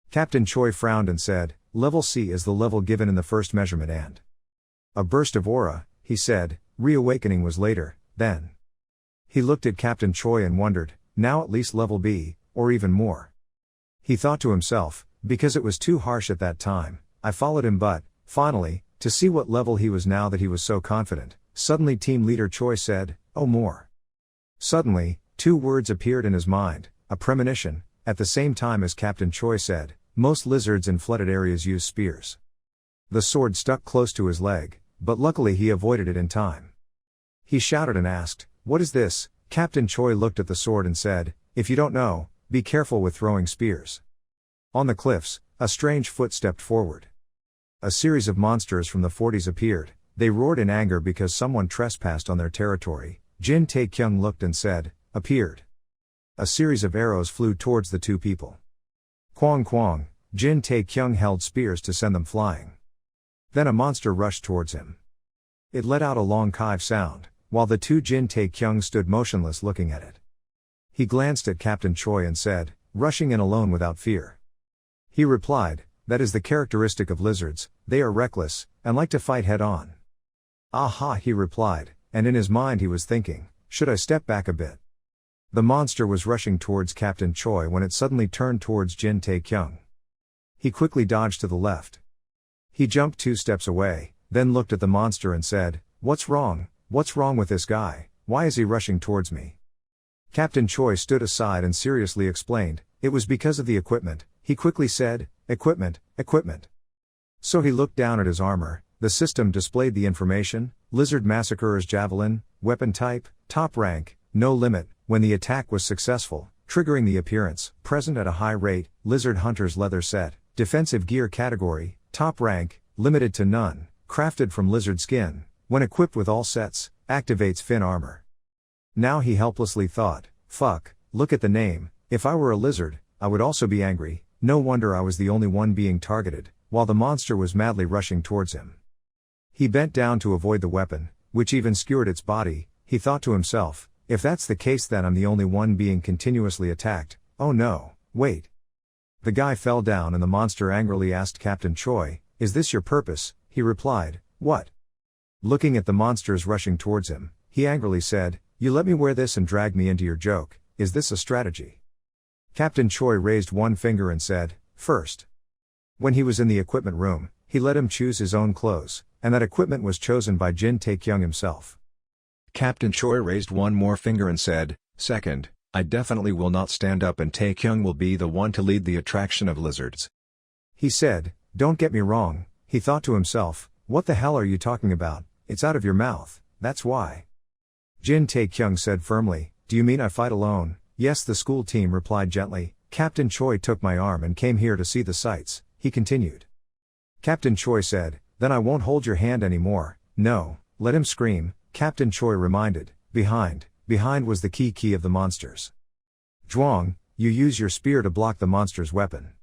Captain Choi frowned and said, "Level C is the level given in the first measurement and..." A burst of aura, he said, reawakening was later, then. He looked at Captain Choi and wondered, now at least level B, or even more. He thought to himself, because it was too harsh at that time, I followed him but, finally, to see what level he was now that he was so confident, suddenly Team Leader Choi said, "Oh more." Suddenly, two words appeared in his mind, a premonition, at the same time as Captain Choi said, "Most lizards in flooded areas use spears." The sword stuck close to his leg, but luckily he avoided it in time. He shouted and asked, "What is this?" Captain Choi looked at the sword and said, "If you don't know, be careful with throwing spears." On the cliffs, a strange foot stepped forward. A series of monsters from the 40s appeared. They roared in anger because someone trespassed on their territory. Jin Tae-kyung looked and said, "Appeared." A series of arrows flew towards the two people. Kwang kwang, Jin Tae-kyung held spears to send them flying. Then a monster rushed towards him. It let out a long kive sound, while the two Jin Tae-kyung stood motionless looking at it. He glanced at Captain Choi and said, "Rushing in alone without fear." He replied, "That is the characteristic of lizards, they are reckless, and like to fight head-on." "Aha," he replied, and in his mind he was thinking, "Should I step back a bit?" The monster was rushing towards Captain Choi when it suddenly turned towards Jin Tae-kyung. He quickly dodged to the left. He jumped 2 steps away, then looked at the monster and said, "What's wrong? What's wrong with this guy? Why is he rushing towards me?" Captain Choi stood aside and seriously explained, "It was because of the equipment." He quickly said, "Equipment, equipment." So he looked down at his armor. The system displayed the information: Lizard Massacrer's Javelin, weapon type, top rank, no limit, when the attack was successful, triggering the appearance, present at a high rate, Lizard Hunter's leather set, defensive gear category, top rank, limited to none, crafted from lizard skin, when equipped with all sets, activates fin armor. Now he helplessly thought, fuck, look at the name, if I were a lizard, I would also be angry, no wonder I was the only one being targeted, while the monster was madly rushing towards him. He bent down to avoid the weapon, which even skewered its body. He thought to himself, if that's the case then I'm the only one being continuously attacked. Oh no, wait. The guy fell down and the monster angrily asked Captain Choi, "Is this your purpose?" He replied, "What?" Looking at the monsters rushing towards him, he angrily said, "You let me wear this and drag me into your joke, is this a strategy?" Captain Choi raised one finger and said, "First." When he was in the equipment room, he let him choose his own clothes, and that equipment was chosen by Jin Tae-kyung himself. Captain Choi raised one more finger and said, "Second, I definitely will not stand up and Tae-kyung will be the one to lead the attraction of lizards." He said, "Don't get me wrong," he thought to himself, "what the hell are you talking about? It's out of your mouth, that's why." Jin Tae-kyung said firmly, "Do you mean I fight alone?" "Yes," the school team replied gently. "Captain Choi took my arm and came here to see the sights," he continued. Captain Choi said, "Then I won't hold your hand anymore." "No, let him scream," Captain Choi reminded. Behind was the key of the monsters. "Zhuang, you use your spear to block the monster's weapon."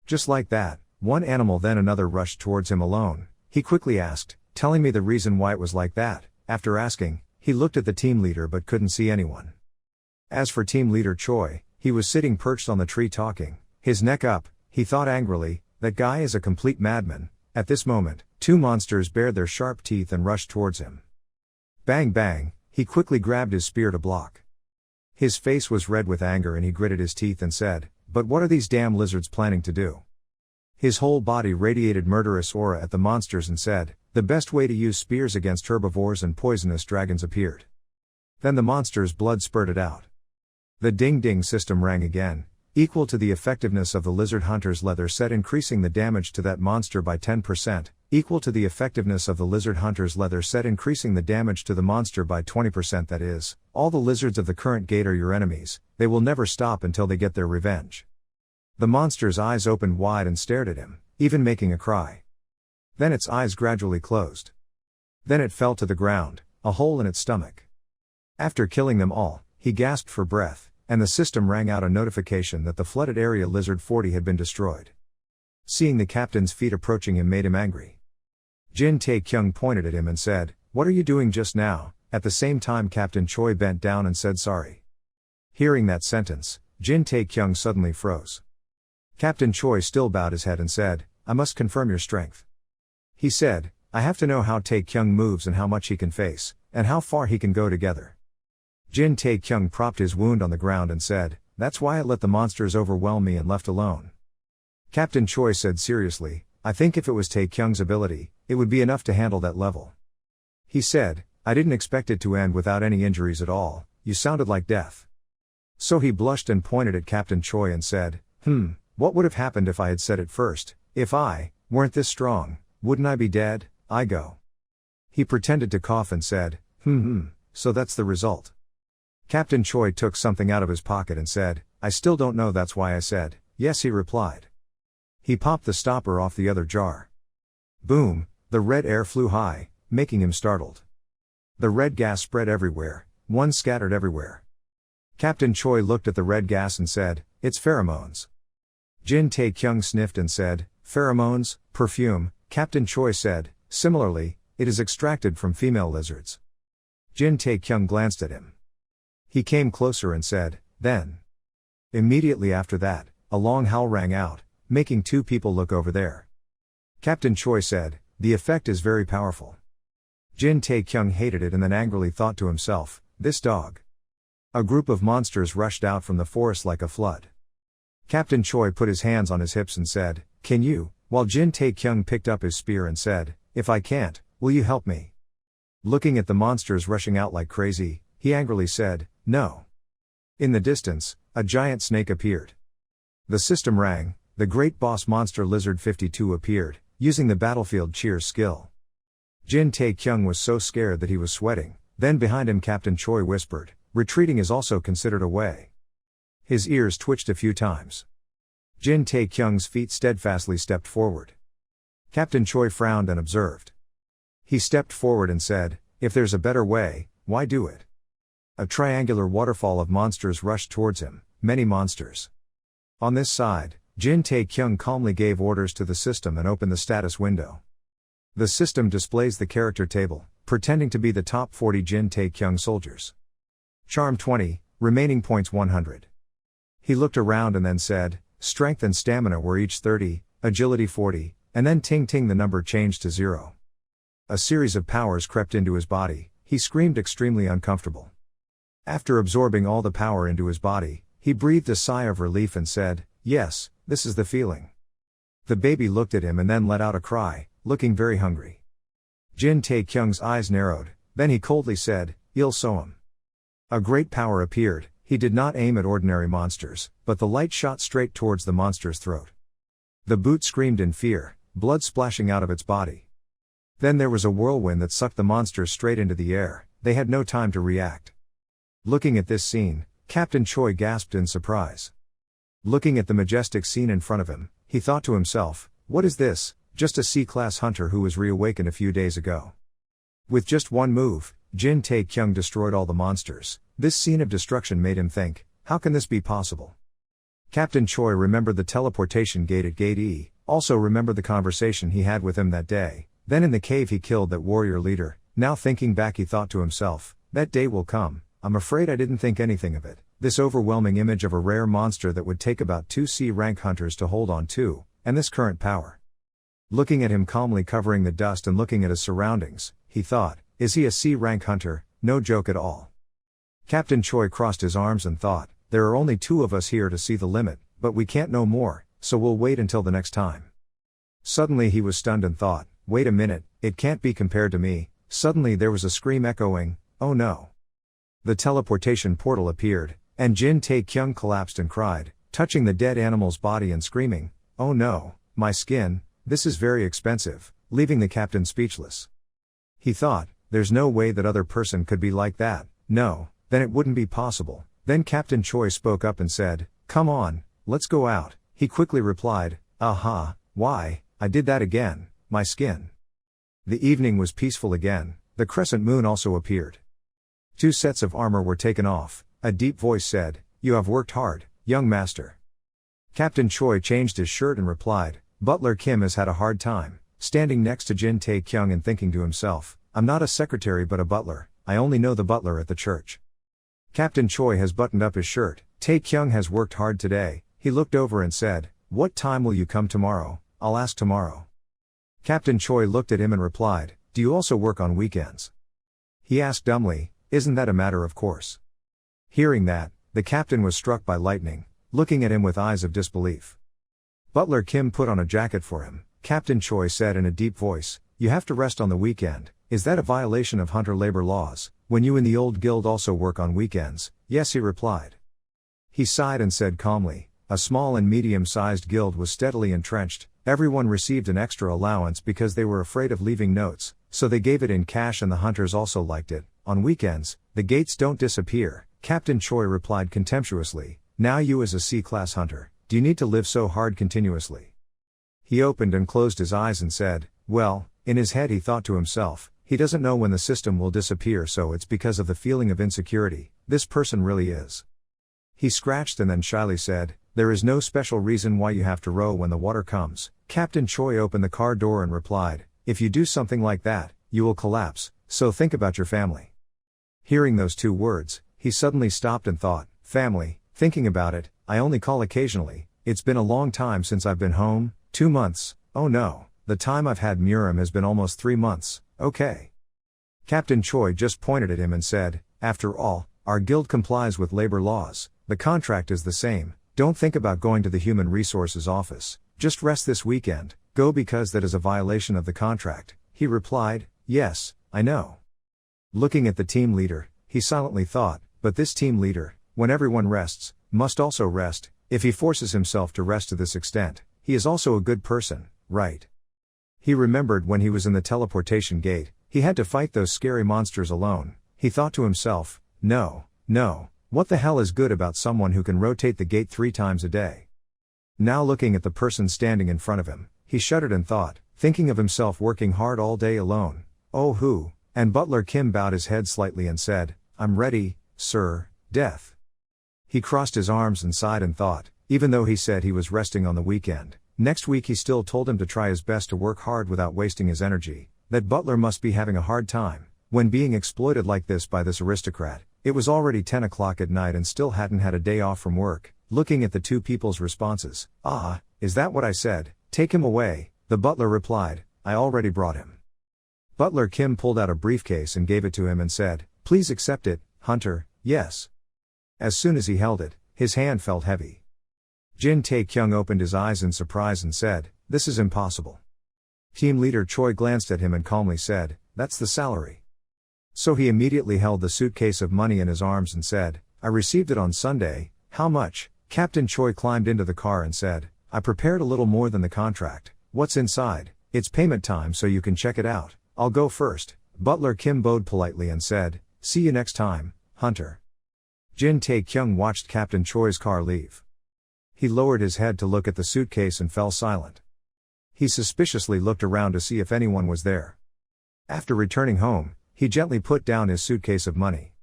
Just like that, one animal then another rushed towards him alone. He quickly asked, telling me the reason why it was like that. After asking, he looked at the team leader but couldn't see anyone. As for team leader Choi, he was sitting perched on the tree talking, his neck up. He thought angrily, that guy is a complete madman. At this moment, two monsters bared their sharp teeth and rushed towards him. Bang bang, he quickly grabbed his spear to block. His face was red with anger and he gritted his teeth and said, "But what are these damn lizards planning to do?" His whole body radiated murderous aura at the monsters and said, "The best way to use spears against herbivores and poisonous dragons appeared." Then the monster's blood spurted out. The ding-ding system rang again, equal to the effectiveness of the lizard hunter's leather set, increasing the damage to that monster by 10%, equal to the effectiveness of the lizard hunter's leather set, increasing the damage to the monster by 20%. That is, all the lizards of the current gate are your enemies, they will never stop until they get their revenge. The monster's eyes opened wide and stared at him, even making a cry. Then its eyes gradually closed. Then it fell to the ground, a hole in its stomach. After killing them all, he gasped for breath, and the system rang out a notification that the flooded area Lizard 40 had been destroyed. Seeing the captain's feet approaching him made him angry. Jin Tae-kyung pointed at him and said, "What are you doing just now?" At the same time Captain Choi bent down and said sorry. Hearing that sentence, Jin Tae-kyung suddenly froze. Captain Choi still bowed his head and said, I must confirm your strength. He said, I have to know how Tae-kyung moves and how much he can face, and how far he can go together. Jin Tae-kyung propped his wound on the ground and said, that's why I let the monsters overwhelm me and left alone. Captain Choi said seriously, I think if it was Tae-kyung's ability, it would be enough to handle that level. He said, I didn't expect it to end without any injuries at all, you sounded like death. So he blushed and pointed at Captain Choi and said, what would have happened if I had said it first? If I weren't this strong, wouldn't I be dead? I go. He pretended to cough and said, so that's the result. Captain Choi took something out of his pocket and said, I still don't know, that's why I said, yes, he replied. He popped the stopper off the other jar. Boom, the red air flew high, making him startled. The red gas spread everywhere, one scattered everywhere. Captain Choi looked at the red gas and said, it's pheromones. Jin Tae-kyung sniffed and said, pheromones, perfume. Captain Choi said, similarly, it is extracted from female lizards. Jin Tae-kyung glanced at him. He came closer and said, then. Immediately after that, a long howl rang out, making two people look over there. Captain Choi said, the effect is very powerful. Jin Tae-kyung hated it and then angrily thought to himself, this dog. A group of monsters rushed out from the forest like a flood. Captain Choi put his hands on his hips and said, can you? While Jin Tae-kyung picked up his spear and said, if I can't, will you help me? Looking at the monsters rushing out like crazy, he angrily said, no. In the distance, a giant snake appeared. The system rang, the great boss monster Lizard 52 appeared, using the battlefield cheers skill. Jin Tae-kyung was so scared that he was sweating, then behind him Captain Choi whispered, retreating is also considered a way. His ears twitched a few times. Jin Tae-kyung's feet steadfastly stepped forward. Captain Choi frowned and observed. He stepped forward and said, if there's a better way, why do it? A triangular waterfall of monsters rushed towards him, many monsters. On this side, Jin Tae-kyung calmly gave orders to the system and opened the status window. The system displays the character table, pretending to be the top 40 Jin Tae-kyung soldiers. Charm 20, remaining points 100. He looked around and then said, strength and stamina were each 30, agility 40, and then ting the number changed to 0. A series of powers crept into his body, he screamed extremely uncomfortable. After absorbing all the power into his body, he breathed a sigh of relief and said, yes, this is the feeling. The baby looked at him and then let out a cry, looking very hungry. Jin Tae-kyung's eyes narrowed, then he coldly said, Il Soam. A great power appeared, he did not aim at ordinary monsters, but the light shot straight towards the monster's throat. The boot screamed in fear, blood splashing out of its body. Then there was a whirlwind that sucked the monsters straight into the air, they had no time to react. Looking at this scene, Captain Choi gasped in surprise. Looking at the majestic scene in front of him, he thought to himself, what is this, just a C-class hunter who was reawakened a few days ago. With just one move, Jin Tae-kyung destroyed all the monsters. This scene of destruction made him think, how can this be possible? Captain Choi remembered the teleportation gate at Gate E, also remembered the conversation he had with him that day, then in the cave he killed that warrior leader. Now thinking back he thought to himself, that day will come, I'm afraid I didn't think anything of it, this overwhelming image of a rare monster that would take about 2 C-rank hunters to hold on to, and this current power. Looking at him calmly covering the dust and looking at his surroundings, he thought, is he a C-rank hunter? No joke at all. Captain Choi crossed his arms and thought, there are only 2 of us here to see the limit, but we can't know more, so we'll wait until the next time. Suddenly he was stunned and thought, wait a minute, it can't be compared to me. Suddenly there was a scream echoing, oh no. The teleportation portal appeared, and Jin Tae-kyung collapsed and cried, touching the dead animal's body and screaming, oh no, my skin, this is very expensive, leaving the captain speechless. He thought, there's no way that other person could be like that, no, then it wouldn't be possible. Then Captain Choi spoke up and said, come on, let's go out. He quickly replied, aha, why, I did that again, my skin. The evening was peaceful again, the crescent moon also appeared. 2 sets of armor were taken off, a deep voice said, you have worked hard, young master. Captain Choi changed his shirt and replied, Butler Kim has had a hard time, standing next to Jin Tae-kyung and thinking to himself, I'm not a secretary but a butler, I only know the butler at the church. Captain Choi has buttoned up his shirt. Tae-kyung has worked hard today. He looked over and said, "What time will you come tomorrow?" "I'll ask tomorrow." Captain Choi looked at him and replied, "Do you also work on weekends?" He asked dumbly, "Isn't that a matter of course?" Hearing that, the captain was struck by lightning, looking at him with eyes of disbelief. Butler Kim put on a jacket for him. Captain Choi said in a deep voice, "You have to rest on the weekend. Is that a violation of hunter labor laws, when you in the old guild also work on weekends?" "Yes," he replied. He sighed and said calmly, a small and medium-sized guild was steadily entrenched. Everyone received an extra allowance because they were afraid of leaving notes, so they gave it in cash and the hunters also liked it. "On weekends, the gates don't disappear," Captain Choi replied contemptuously. "Now you as a C-class hunter, do you need to live so hard continuously?" He opened and closed his eyes and said, "Well," in his head he thought to himself, he doesn't know when the system will disappear, so it's because of the feeling of insecurity. This person really is. He scratched and then shyly said, "There is no special reason why you have to row when the water comes." Captain Choi opened the car door and replied, "If you do something like that, you will collapse, so think about your family." Hearing those two words, he suddenly stopped and thought, "Family, thinking about it, I only call occasionally. It's been a long time since I've been home, 2 months, oh no, the time I've had Murim has been almost 3 months, okay." Captain Choi just pointed at him and said, "After all, our guild complies with labor laws, the contract is the same, don't think about going to the Human Resources office, just rest this weekend, go because that is a violation of the contract." He replied, "Yes, I know." Looking at the team leader, he silently thought, but this team leader, when everyone rests, must also rest. If he forces himself to rest to this extent, he is also a good person, right? He remembered when he was in the teleportation gate, he had to fight those scary monsters alone. He thought to himself, no, what the hell is good about someone who can rotate the gate 3 times a day? Now looking at the person standing in front of him, he shuddered and thought, thinking of himself working hard all day alone. "Oh who?" And Butler Kim bowed his head slightly and said, "I'm ready, sir, death." He crossed his arms and sighed and thought, even though he said he was resting on the weekend, next week he still told him to try his best to work hard without wasting his energy, that Butler must be having a hard time, when being exploited like this by this aristocrat. It was already 10 o'clock at night and still hadn't had a day off from work. Looking at the two people's responses, "Ah, is that what I said? Take him away," the butler replied, "I already brought him." Butler Kim pulled out a briefcase and gave it to him and said, "Please accept it, Hunter." "Yes." As soon as he held it, his hand felt heavy. Jin Tae-kyung opened his eyes in surprise and said, "This is impossible." Team leader Choi glanced at him and calmly said, "That's the salary." So he immediately held the suitcase of money in his arms and said, "I received it on Sunday, how much?" Captain Choi climbed into the car and said, "I prepared a little more than the contract. What's inside? It's payment time so you can check it out. I'll go first." Butler Kim bowed politely and said, "See you next time, Hunter." Jin Tae-kyung watched Captain Choi's car leave. He lowered his head to look at the suitcase and fell silent. He suspiciously looked around to see if anyone was there. After returning home, he gently put down his suitcase of money.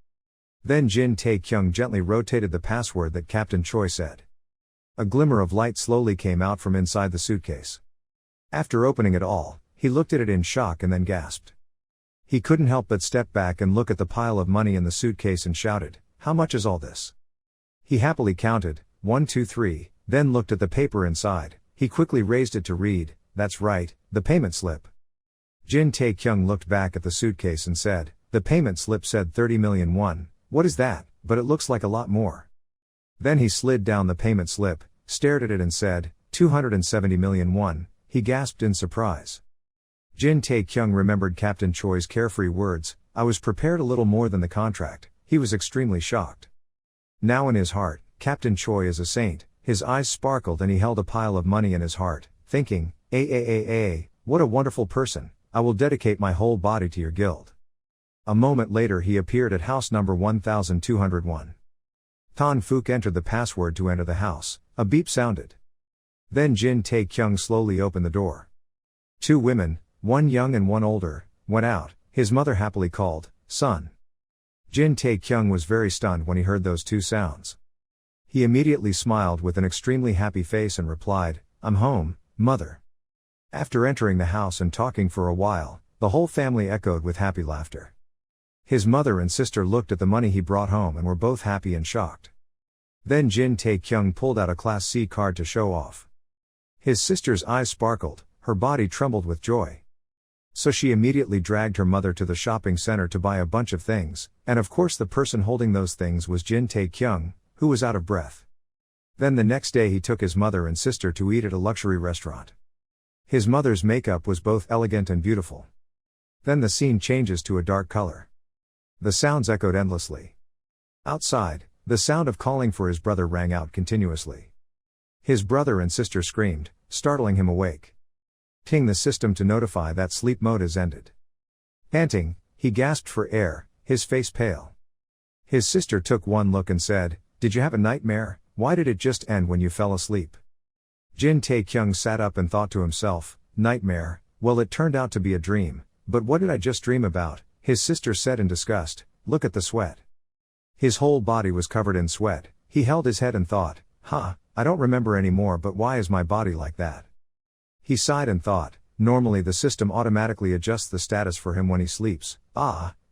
Then Jin Tae-kyung gently rotated the password that Captain Choi said. A glimmer of light slowly came out from inside the suitcase. After opening it all, he looked at it in shock and then gasped. He couldn't help but step back and look at the pile of money in the suitcase and shouted, "How much is all this?" He happily counted, 1, 2, 3, then looked at the paper inside. He quickly raised it to read, "That's right, the payment slip." Jin Tae-kyung looked back at the suitcase and said, "The payment slip said 30 million won, what is that? But it looks like a lot more." Then he slid down the payment slip, stared at it and said, 270 million won, he gasped in surprise. Jin Tae-kyung remembered Captain Choi's carefree words, "I was prepared a little more than the contract." He was extremely shocked. Now in his heart, Captain Choi is a saint. His eyes sparkled and he held a pile of money in his heart, thinking, what a wonderful person, I will dedicate my whole body to your guild." A moment later he appeared at house number 1201. Tan Fook entered the password to enter the house. A beep sounded. Then Jin Tae-kyung slowly opened the door. 2 women, one young and one older, went out. His mother happily called, "Son." Jin Tae-kyung was very stunned when he heard those 2 sounds. He immediately smiled with an extremely happy face and replied, "I'm home, mother." After entering the house and talking for a while, the whole family echoed with happy laughter. His mother and sister looked at the money he brought home and were both happy and shocked. Then Jin Tae-kyung pulled out a Class C card to show off. His sister's eyes sparkled, her body trembled with joy. So she immediately dragged her mother to the shopping center to buy a bunch of things, and of course the person holding those things was Jin Tae-kyung, who was out of breath. Then the next day he took his mother and sister to eat at a luxury restaurant. His mother's makeup was both elegant and beautiful. Then the scene changes to a dark color. The sounds echoed endlessly. Outside, the sound of calling for his brother rang out continuously. His brother and sister screamed, startling him awake. Ting the system to notify that sleep mode is ended. Panting, he gasped for air, his face pale. His sister took one look and said, "Did you have a nightmare? Why did it just end when you fell asleep?" Jin Tae-kyung sat up and thought to himself, "Nightmare, well it turned out to be a dream, but what did I just dream about?" His sister said in disgust, "Look at the sweat." His whole body was covered in sweat. He held his head and thought, I don't remember anymore, but why is my body like that?" He sighed and thought, normally the system automatically adjusts the status for him when he sleeps.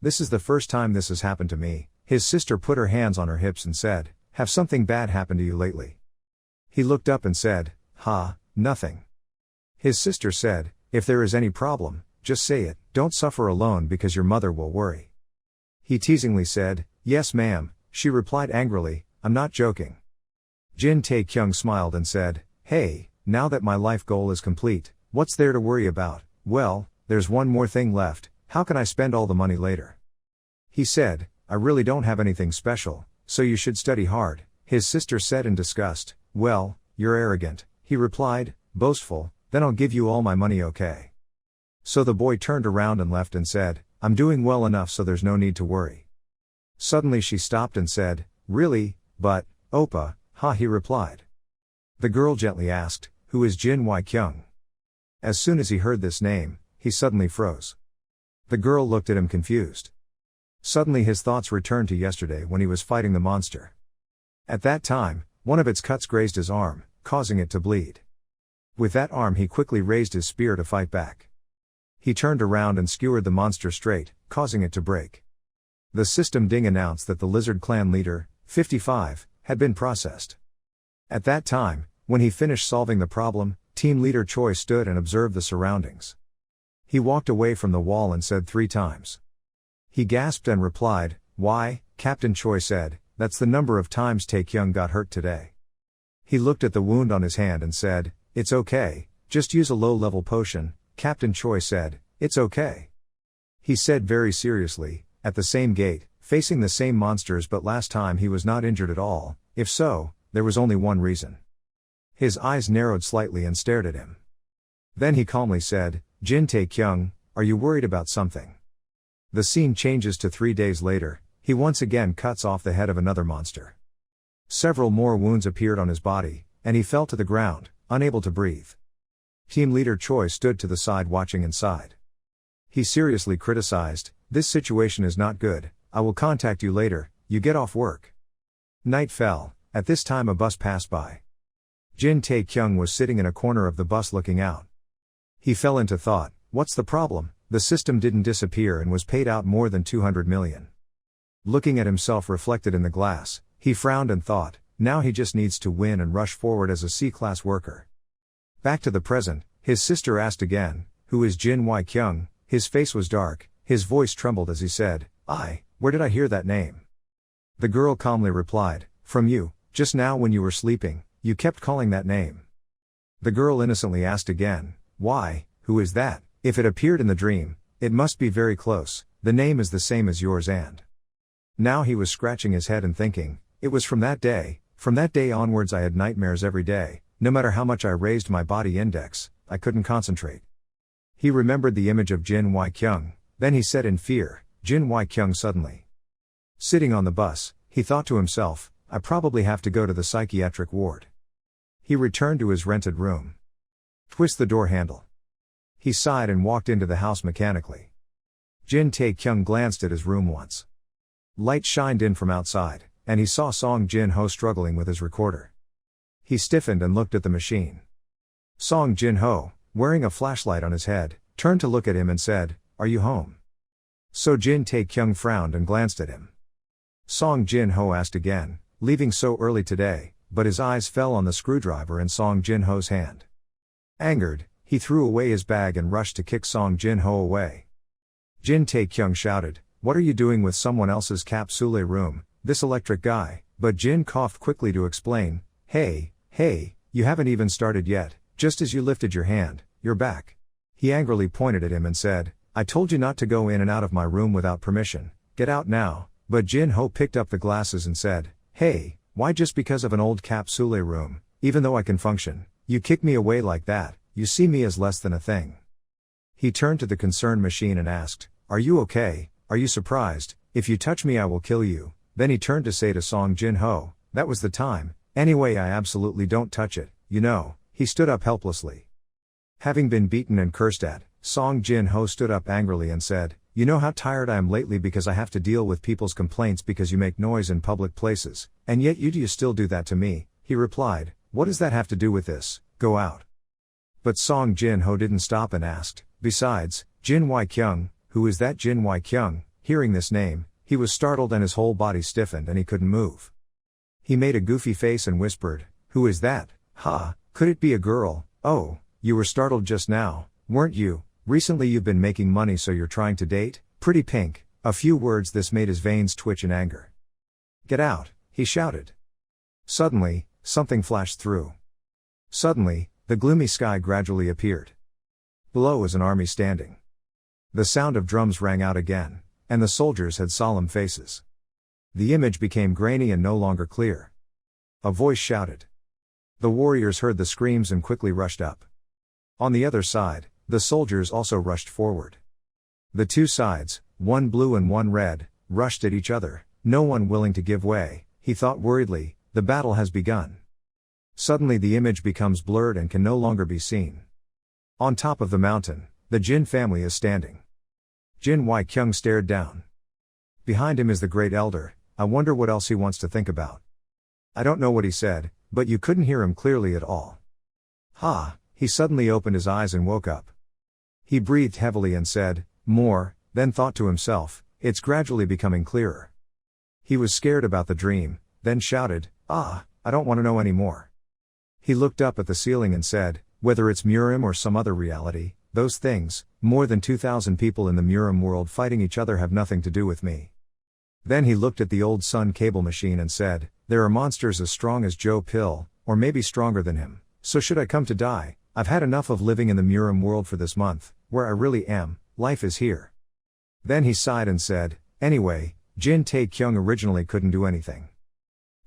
This is the first time this has happened to me. His sister put her hands on her hips and said, "Have something bad happened to you lately?" He looked up and said, Nothing. His sister said, "If there is any problem, just say it, don't suffer alone because your mother will worry." He teasingly said, "Yes ma'am," she replied angrily, "I'm not joking." Jin Tae-kyung smiled and said, "Hey, now that my life goal is complete, what's there to worry about? Well, there's one more thing left, how can I spend all the money later?" He said, "I really don't have anything special, so you should study hard." His sister said in disgust, "Well, you're arrogant," he replied, boastful, "then I'll give you all my money, okay?" So the boy turned around and left and said, "I'm doing well enough so there's no need to worry." Suddenly she stopped and said, "Really, but, Oppa," he replied. The girl gently asked, "Who is Jin Tae-kyung?" As soon as he heard this name, he suddenly froze. The girl looked at him confused. Suddenly his thoughts returned to yesterday when he was fighting the monster. At that time, one of its cuts grazed his arm, causing it to bleed. With that arm he quickly raised his spear to fight back. He turned around and skewered the monster straight, causing it to break. The system ding announced that the lizard clan leader, 55, had been processed. At that time, when he finished solving the problem, team leader Choi stood and observed the surroundings. He walked away from the wall and said 3 times. He gasped and replied, "Why?" Captain Choi said, "That's the number of times Tae-kyung got hurt today." He looked at the wound on his hand and said, "It's okay, just use a low-level potion." Captain Choi said, "It's okay." He said very seriously, "At the same gate, facing the same monsters, but last time he was not injured at all. If so, there was only one reason." His eyes narrowed slightly and stared at him. Then he calmly said, "Jin Tae-kyung, are you worried about something?" The scene changes to 3 days later. He once again cuts off the head of another monster. Several more wounds appeared on his body, and he fell to the ground, unable to breathe. Team leader Choi stood to the side watching inside. He seriously criticized, "This situation is not good, I will contact you later, you get off work." Night fell. At this time a bus passed by. Jin Tae-kyung was sitting in a corner of the bus looking out. He fell into thought, what's the problem? The system didn't disappear and was paid out more than 200 million. Looking at himself reflected in the glass, he frowned and thought, now he just needs to win and rush forward as a C-class worker. Back to the present, his sister asked again, "Who is Jin Tae-kyung?" His face was dark, his voice trembled as he said, Where did I hear that name?" The girl calmly replied, "From you, just now when you were sleeping, you kept calling that name." The girl innocently asked again, "Why, who is that? If it appeared in the dream, it must be very close, the name is the same as yours and..." Now he was scratching his head and thinking, it was from that day onwards I had nightmares every day, no matter how much I raised my body index, I couldn't concentrate. He remembered the image of Jin Tae-kyung, then he said in fear, "Jin Tae-kyung suddenly." Sitting on the bus, he thought to himself, I probably have to go to the psychiatric ward. He returned to his rented room. Twist the door handle. He sighed and walked into the house mechanically. Jin Tae-kyung glanced at his room once. Light shined in from outside, and he saw Song Jin-ho struggling with his recorder. He stiffened and looked at the machine. Song Jin-ho, wearing a flashlight on his head, turned to look at him and said, "Are you home?" So Jin Tae-kyung frowned and glanced at him. Song Jin-ho asked again, leaving so early today, but his eyes fell on the screwdriver in Song Jin-ho's hand. Angered, he threw away his bag and rushed to kick Song Jin-ho away. Jin Tae-kyung shouted, "What are you doing with someone else's capsule room, this electric guy?" But Jin coughed quickly to explain, Hey, you haven't even started yet, just as you lifted your hand, you're back." He angrily pointed at him and said, "I told you not to go in and out of my room without permission, get out now." But Jin-ho picked up the glasses and said, "Hey, why just because of an old capsule room, even though I can function, you kick me away like that, you see me as less than a thing." He turned to the concerned machine and asked, "Are you okay, are you surprised? If you touch me I will kill you." Then he turned to say to Song Jin-ho, "That was the time, anyway I absolutely don't touch it, you know." He stood up helplessly. Having been beaten and cursed at, Song Jin-ho stood up angrily and said, "You know how tired I am lately because I have to deal with people's complaints because you make noise in public places, and yet you still do that to me." He replied, "What does that have to do with this? Go out." But Song Jin-ho didn't stop and asked, "Besides, Jin Wai-kyung, who is that?" Jin Wai-kyung, hearing this name, he was startled and his whole body stiffened and he couldn't move. He made a goofy face and whispered, "Who is that? Ha, could it be a girl? Oh, you were startled just now, weren't you? Recently you've been making money so you're trying to date? Pretty pink." A few words this made his veins twitch in anger. "Get out," he shouted. Suddenly, something flashed through. Suddenly, the gloomy sky gradually appeared. Below was an army standing. The sound of drums rang out again, and the soldiers had solemn faces. The image became grainy and no longer clear. A voice shouted. The warriors heard the screams and quickly rushed up. On the other side, the soldiers also rushed forward. The two sides, one blue and one red, rushed at each other, no one willing to give way. He thought worriedly, the battle has begun. Suddenly the image becomes blurred and can no longer be seen. On top of the mountain, the Jin family is standing. Jin Wai-kyung stared down. Behind him is the great elder. I wonder what else he wants to think about. I don't know what he said, but you couldn't hear him clearly at all. Ha, he suddenly opened his eyes and woke up. He breathed heavily and said, "More," then thought to himself, "It's gradually becoming clearer." He was scared about the dream, then shouted, "I don't want to know any more." He looked up at the ceiling and said, "Whether it's Murim or some other reality, those things, more than 2,000 people in the Murim world fighting each other have nothing to do with me." Then he looked at the old sun cable machine and said, "There are monsters as strong as Joe Pill, or maybe stronger than him, so should I come to die, I've had enough of living in the Murim world for this month, where I really am, life is here." Then he sighed and said, "Anyway, Jin Tae-kyung originally couldn't do anything."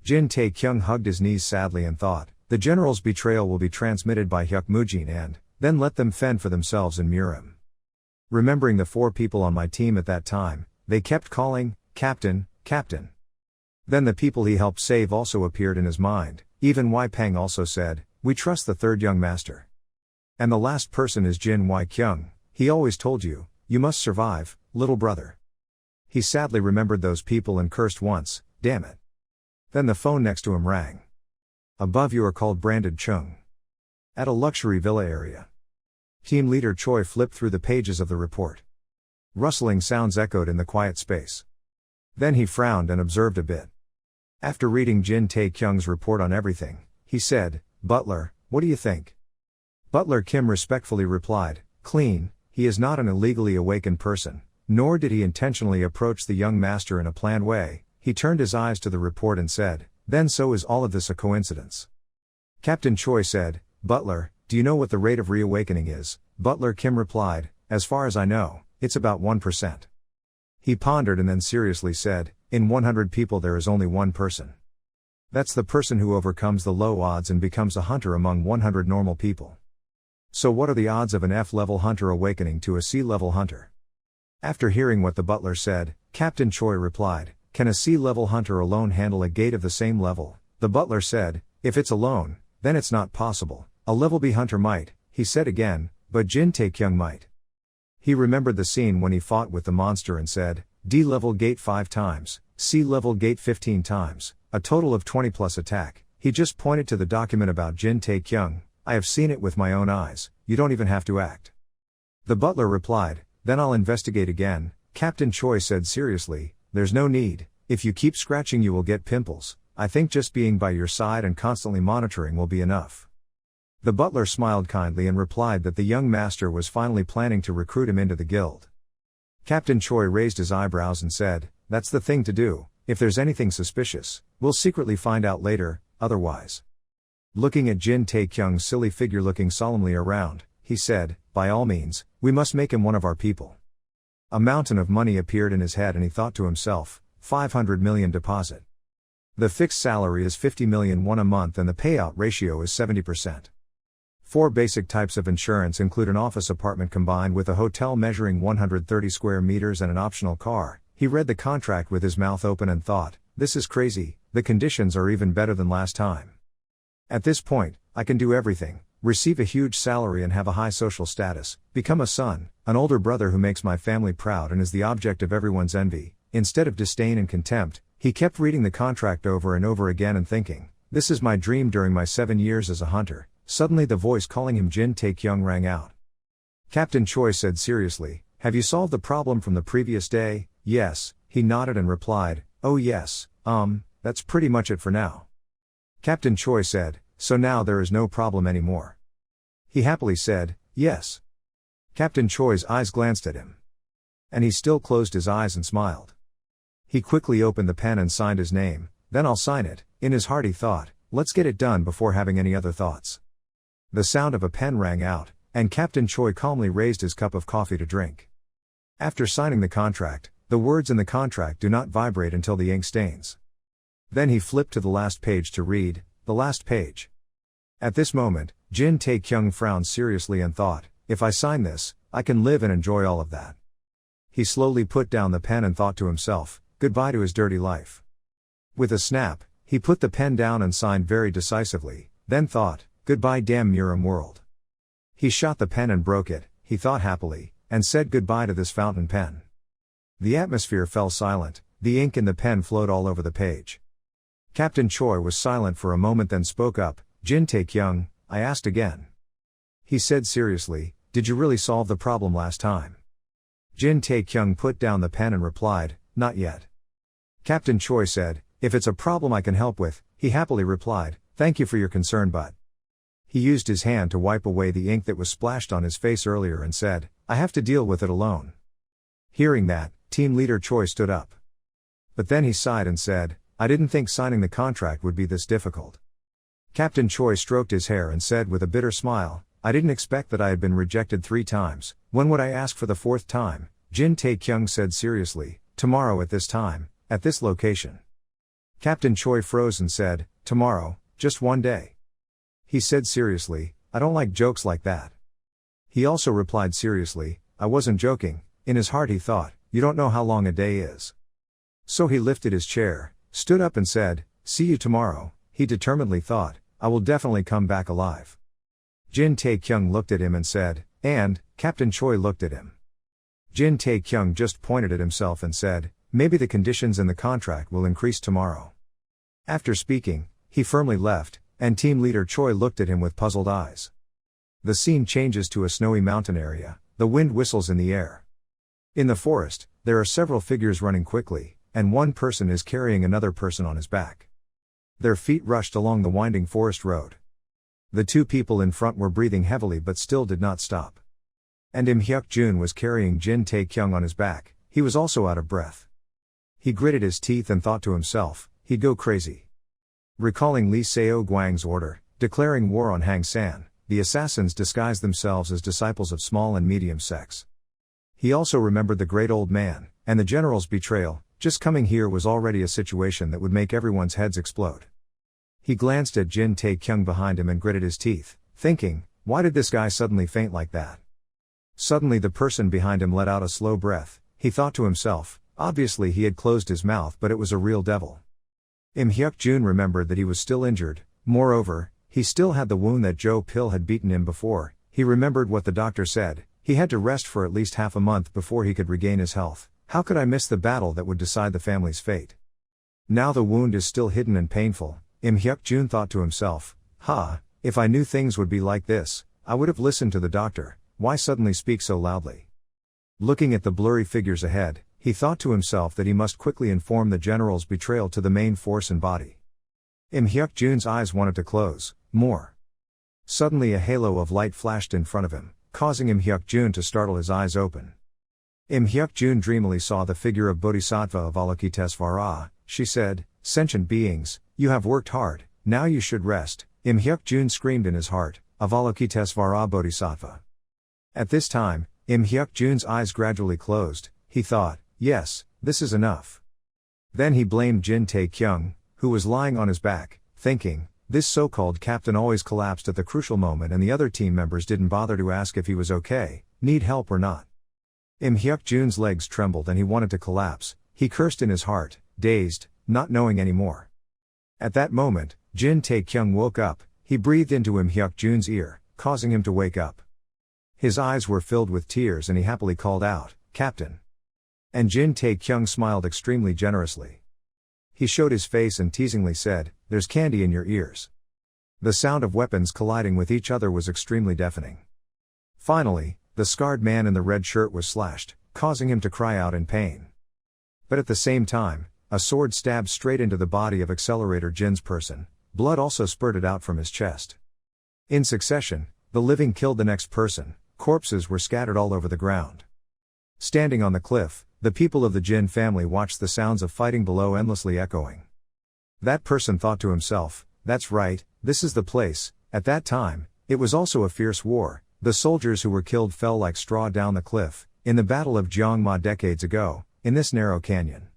Jin Tae-kyung hugged his knees sadly and thought, the general's betrayal will be transmitted by Hyukmujin and, then let them fend for themselves in Murim. Remembering the 4 people on my team at that time, they kept calling, "Captain, Captain." Then the people he helped save also appeared in his mind, even Wai Peng also said, "We trust the 3rd young master." And the last person is Jin Wai-kyung, he always told you, "You must survive, little brother." He sadly remembered those people and cursed once, "Damn it." Then the phone next to him rang. Above you are called Branded Chung. At a luxury villa area. Team leader Choi flipped through the pages of the report. Rustling sounds echoed in the quiet space. Then he frowned and observed a bit. After reading Jin Tae-kyung's report on everything, he said, "Butler, what do you think?" Butler Kim respectfully replied, "Clean, he is not an illegally awakened person, nor did he intentionally approach the young master in a planned way." He turned his eyes to the report and said, "Then so is all of this a coincidence?" Captain Choi said, "Butler, do you know what the rate of reawakening is?" Butler Kim replied, "As far as I know, it's about 1%. He pondered and then seriously said, "In 100 people there is only one person. That's the person who overcomes the low odds and becomes a hunter among 100 normal people. So what are the odds of an F-level hunter awakening to a C-level hunter?" After hearing what the butler said, Captain Choi replied, "Can a C-level hunter alone handle a gate of the same level?" The butler said, "If it's alone, then it's not possible. A level B hunter might," he said again, "but Jin Tae-kyung might." He remembered the scene when he fought with the monster and said, "D-level gate 5 times, C-level gate 15 times, a total of 20 plus attack." He just pointed to the document about Jin Tae-kyung, "I have seen it with my own eyes, you don't even have to act." The butler replied, "Then I'll investigate again, Captain Choi said seriously, there's no need. If you keep scratching you will get pimples. I think just being by your side and constantly monitoring will be enough. The butler smiled kindly and replied that the young master was finally planning to recruit him into the guild. Captain Choi raised his eyebrows and said, that's the thing to do. If there's anything suspicious, we'll secretly find out later, otherwise. Looking at Jin Tae-kyung's silly figure looking solemnly around, he said, by all means, we must make him one of our people. A mountain of money appeared in his head and he thought to himself, 500 million deposit. The fixed salary is 50 million won a month and the payout ratio is 70%. 4 basic types of insurance include an office apartment combined with a hotel measuring 130 square meters and an optional car. He read the contract with his mouth open and thought, this is crazy, the conditions are even better than last time. At this point, I can do everything, receive a huge salary and have a high social status, become a son, an older brother who makes my family proud and is the object of everyone's envy. Instead of disdain and contempt, he kept reading the contract over and over again and thinking, this is my dream during my 7 years as a hunter. Suddenly the voice calling him Jin Tae-kyung rang out. Captain Choi said seriously, have you solved the problem from the previous day? Yes, he nodded and replied, oh yes, that's pretty much it for now. Captain Choi said, so now there is no problem anymore. He happily said, yes. Captain Choi's eyes glanced at him. And he still closed his eyes and smiled. He quickly opened the pen and signed his name, then I'll sign it. In his heart he thought, let's get it done before having any other thoughts. The sound of a pen rang out, and Captain Choi calmly raised his cup of coffee to drink. After signing the contract, the words in the contract do not vibrate until the ink stains. Then he flipped to the last page to read, the last page. At this moment, Jin Tae-kyung frowned seriously and thought, if I sign this, I can live and enjoy all of that. He slowly put down the pen and thought to himself, goodbye to his dirty life. With a snap, he put the pen down and signed very decisively, then thought, goodbye damn Murim world. He shot the pen and broke it, he thought happily, and said goodbye to this fountain pen. The atmosphere fell silent, the ink in the pen flowed all over the page. Captain Choi was silent for a moment then spoke up, Jin Tae-kyung, I asked again. He said seriously, did you really solve the problem last time? Jin Tae-kyung put down the pen and replied, not yet. Captain Choi said, if it's a problem I can help with, he happily replied, thank you for your concern but. He used his hand to wipe away the ink that was splashed on his face earlier and said, I have to deal with it alone. Hearing that, team leader Choi stood up. But then he sighed and said, I didn't think signing the contract would be this difficult. Captain Choi stroked his hair and said with a bitter smile, I didn't expect that I had been rejected 3 times, when would I ask for the 4th time? Jin Tae-kyung said seriously, tomorrow at this time, at this location. Captain Choi froze and said, tomorrow, just one day. He said seriously, I don't like jokes like that. He also replied seriously, I wasn't joking. In his heart he thought, you don't know how long a day is. So he lifted his chair, stood up and said, see you tomorrow. He determinedly thought, I will definitely come back alive. Jin Tae-kyung looked at him and said, and, Captain Choi looked at him. Jin Tae-kyung just pointed at himself and said, maybe the conditions in the contract will increase tomorrow. After speaking, he firmly left, and team leader Choi looked at him with puzzled eyes. The scene changes to a snowy mountain area, the wind whistles in the air. In the forest, there are several figures running quickly, and one person is carrying another person on his back. Their feet rushed along the winding forest road. The 2 people in front were breathing heavily but still did not stop. And Im Hyuk-jun was carrying Jin Tae-kyung on his back, he was also out of breath. He gritted his teeth and thought to himself, he'd go crazy. Recalling Lee Seo-gwang's order, declaring war on Hang San, the assassins disguised themselves as disciples of small and medium sects. He also remembered the great old man, and the general's betrayal. Just coming here was already a situation that would make everyone's heads explode. He glanced at Jin Tae-kyung behind him and gritted his teeth, thinking, why did this guy suddenly faint like that? Suddenly the person behind him let out a slow breath, he thought to himself, obviously he had closed his mouth but it was a real devil. Im Hyuk-jun remembered that he was still injured, moreover, he still had the wound that Joe Pil had beaten him before, he remembered what the doctor said, he had to rest for at least half a month before he could regain his health. How could I miss the battle that would decide the family's fate? Now the wound is still hidden and painful, Im Hyuk-jun thought to himself, if I knew things would be like this, I would have listened to the doctor, why suddenly speak so loudly? Looking at the blurry figures ahead, he thought to himself that he must quickly inform the general's betrayal to the main force and body. Im Hyuk-jun's eyes wanted to close, more. Suddenly a halo of light flashed in front of him, causing Im Hyuk-jun to startle his eyes open. Im Hyuk-jun dreamily saw the figure of Bodhisattva Avalokitesvara. She said, "Sentient beings, you have worked hard, now you should rest." Im Hyuk-jun screamed in his heart, "Avalokitesvara Bodhisattva." At this time, Im Hyuk-jun's eyes gradually closed. He thought, yes, this is enough. Then he blamed Jin Tae-kyung, who was lying on his back, thinking, this so-called captain always collapsed at the crucial moment and the other team members didn't bother to ask if he was okay, need help or not. Im Hyuk-jun's legs trembled and he wanted to collapse. He cursed in his heart, dazed, not knowing any more. At that moment, Jin Tae-kyung woke up. He breathed into Im Hyuk-jun's ear, causing him to wake up. His eyes were filled with tears and he happily called out, "Captain." And Jin Tae-kyung smiled extremely generously. He showed his face and teasingly said, "There's candy in your ears." The sound of weapons colliding with each other was extremely deafening. Finally, the scarred man in the red shirt was slashed, causing him to cry out in pain. But at the same time, a sword stabbed straight into the body of Accelerator Jin's person. Blood also spurted out from his chest. In succession, the living killed the next person. Corpses were scattered all over the ground. Standing on the cliff, the people of the Jin family watched the sounds of fighting below endlessly echoing. That person thought to himself, "That's right, this is the place." At that time, it was also a fierce war. The soldiers who were killed fell like straw down the cliff, in the Battle of Gyeongma decades ago, in this narrow canyon.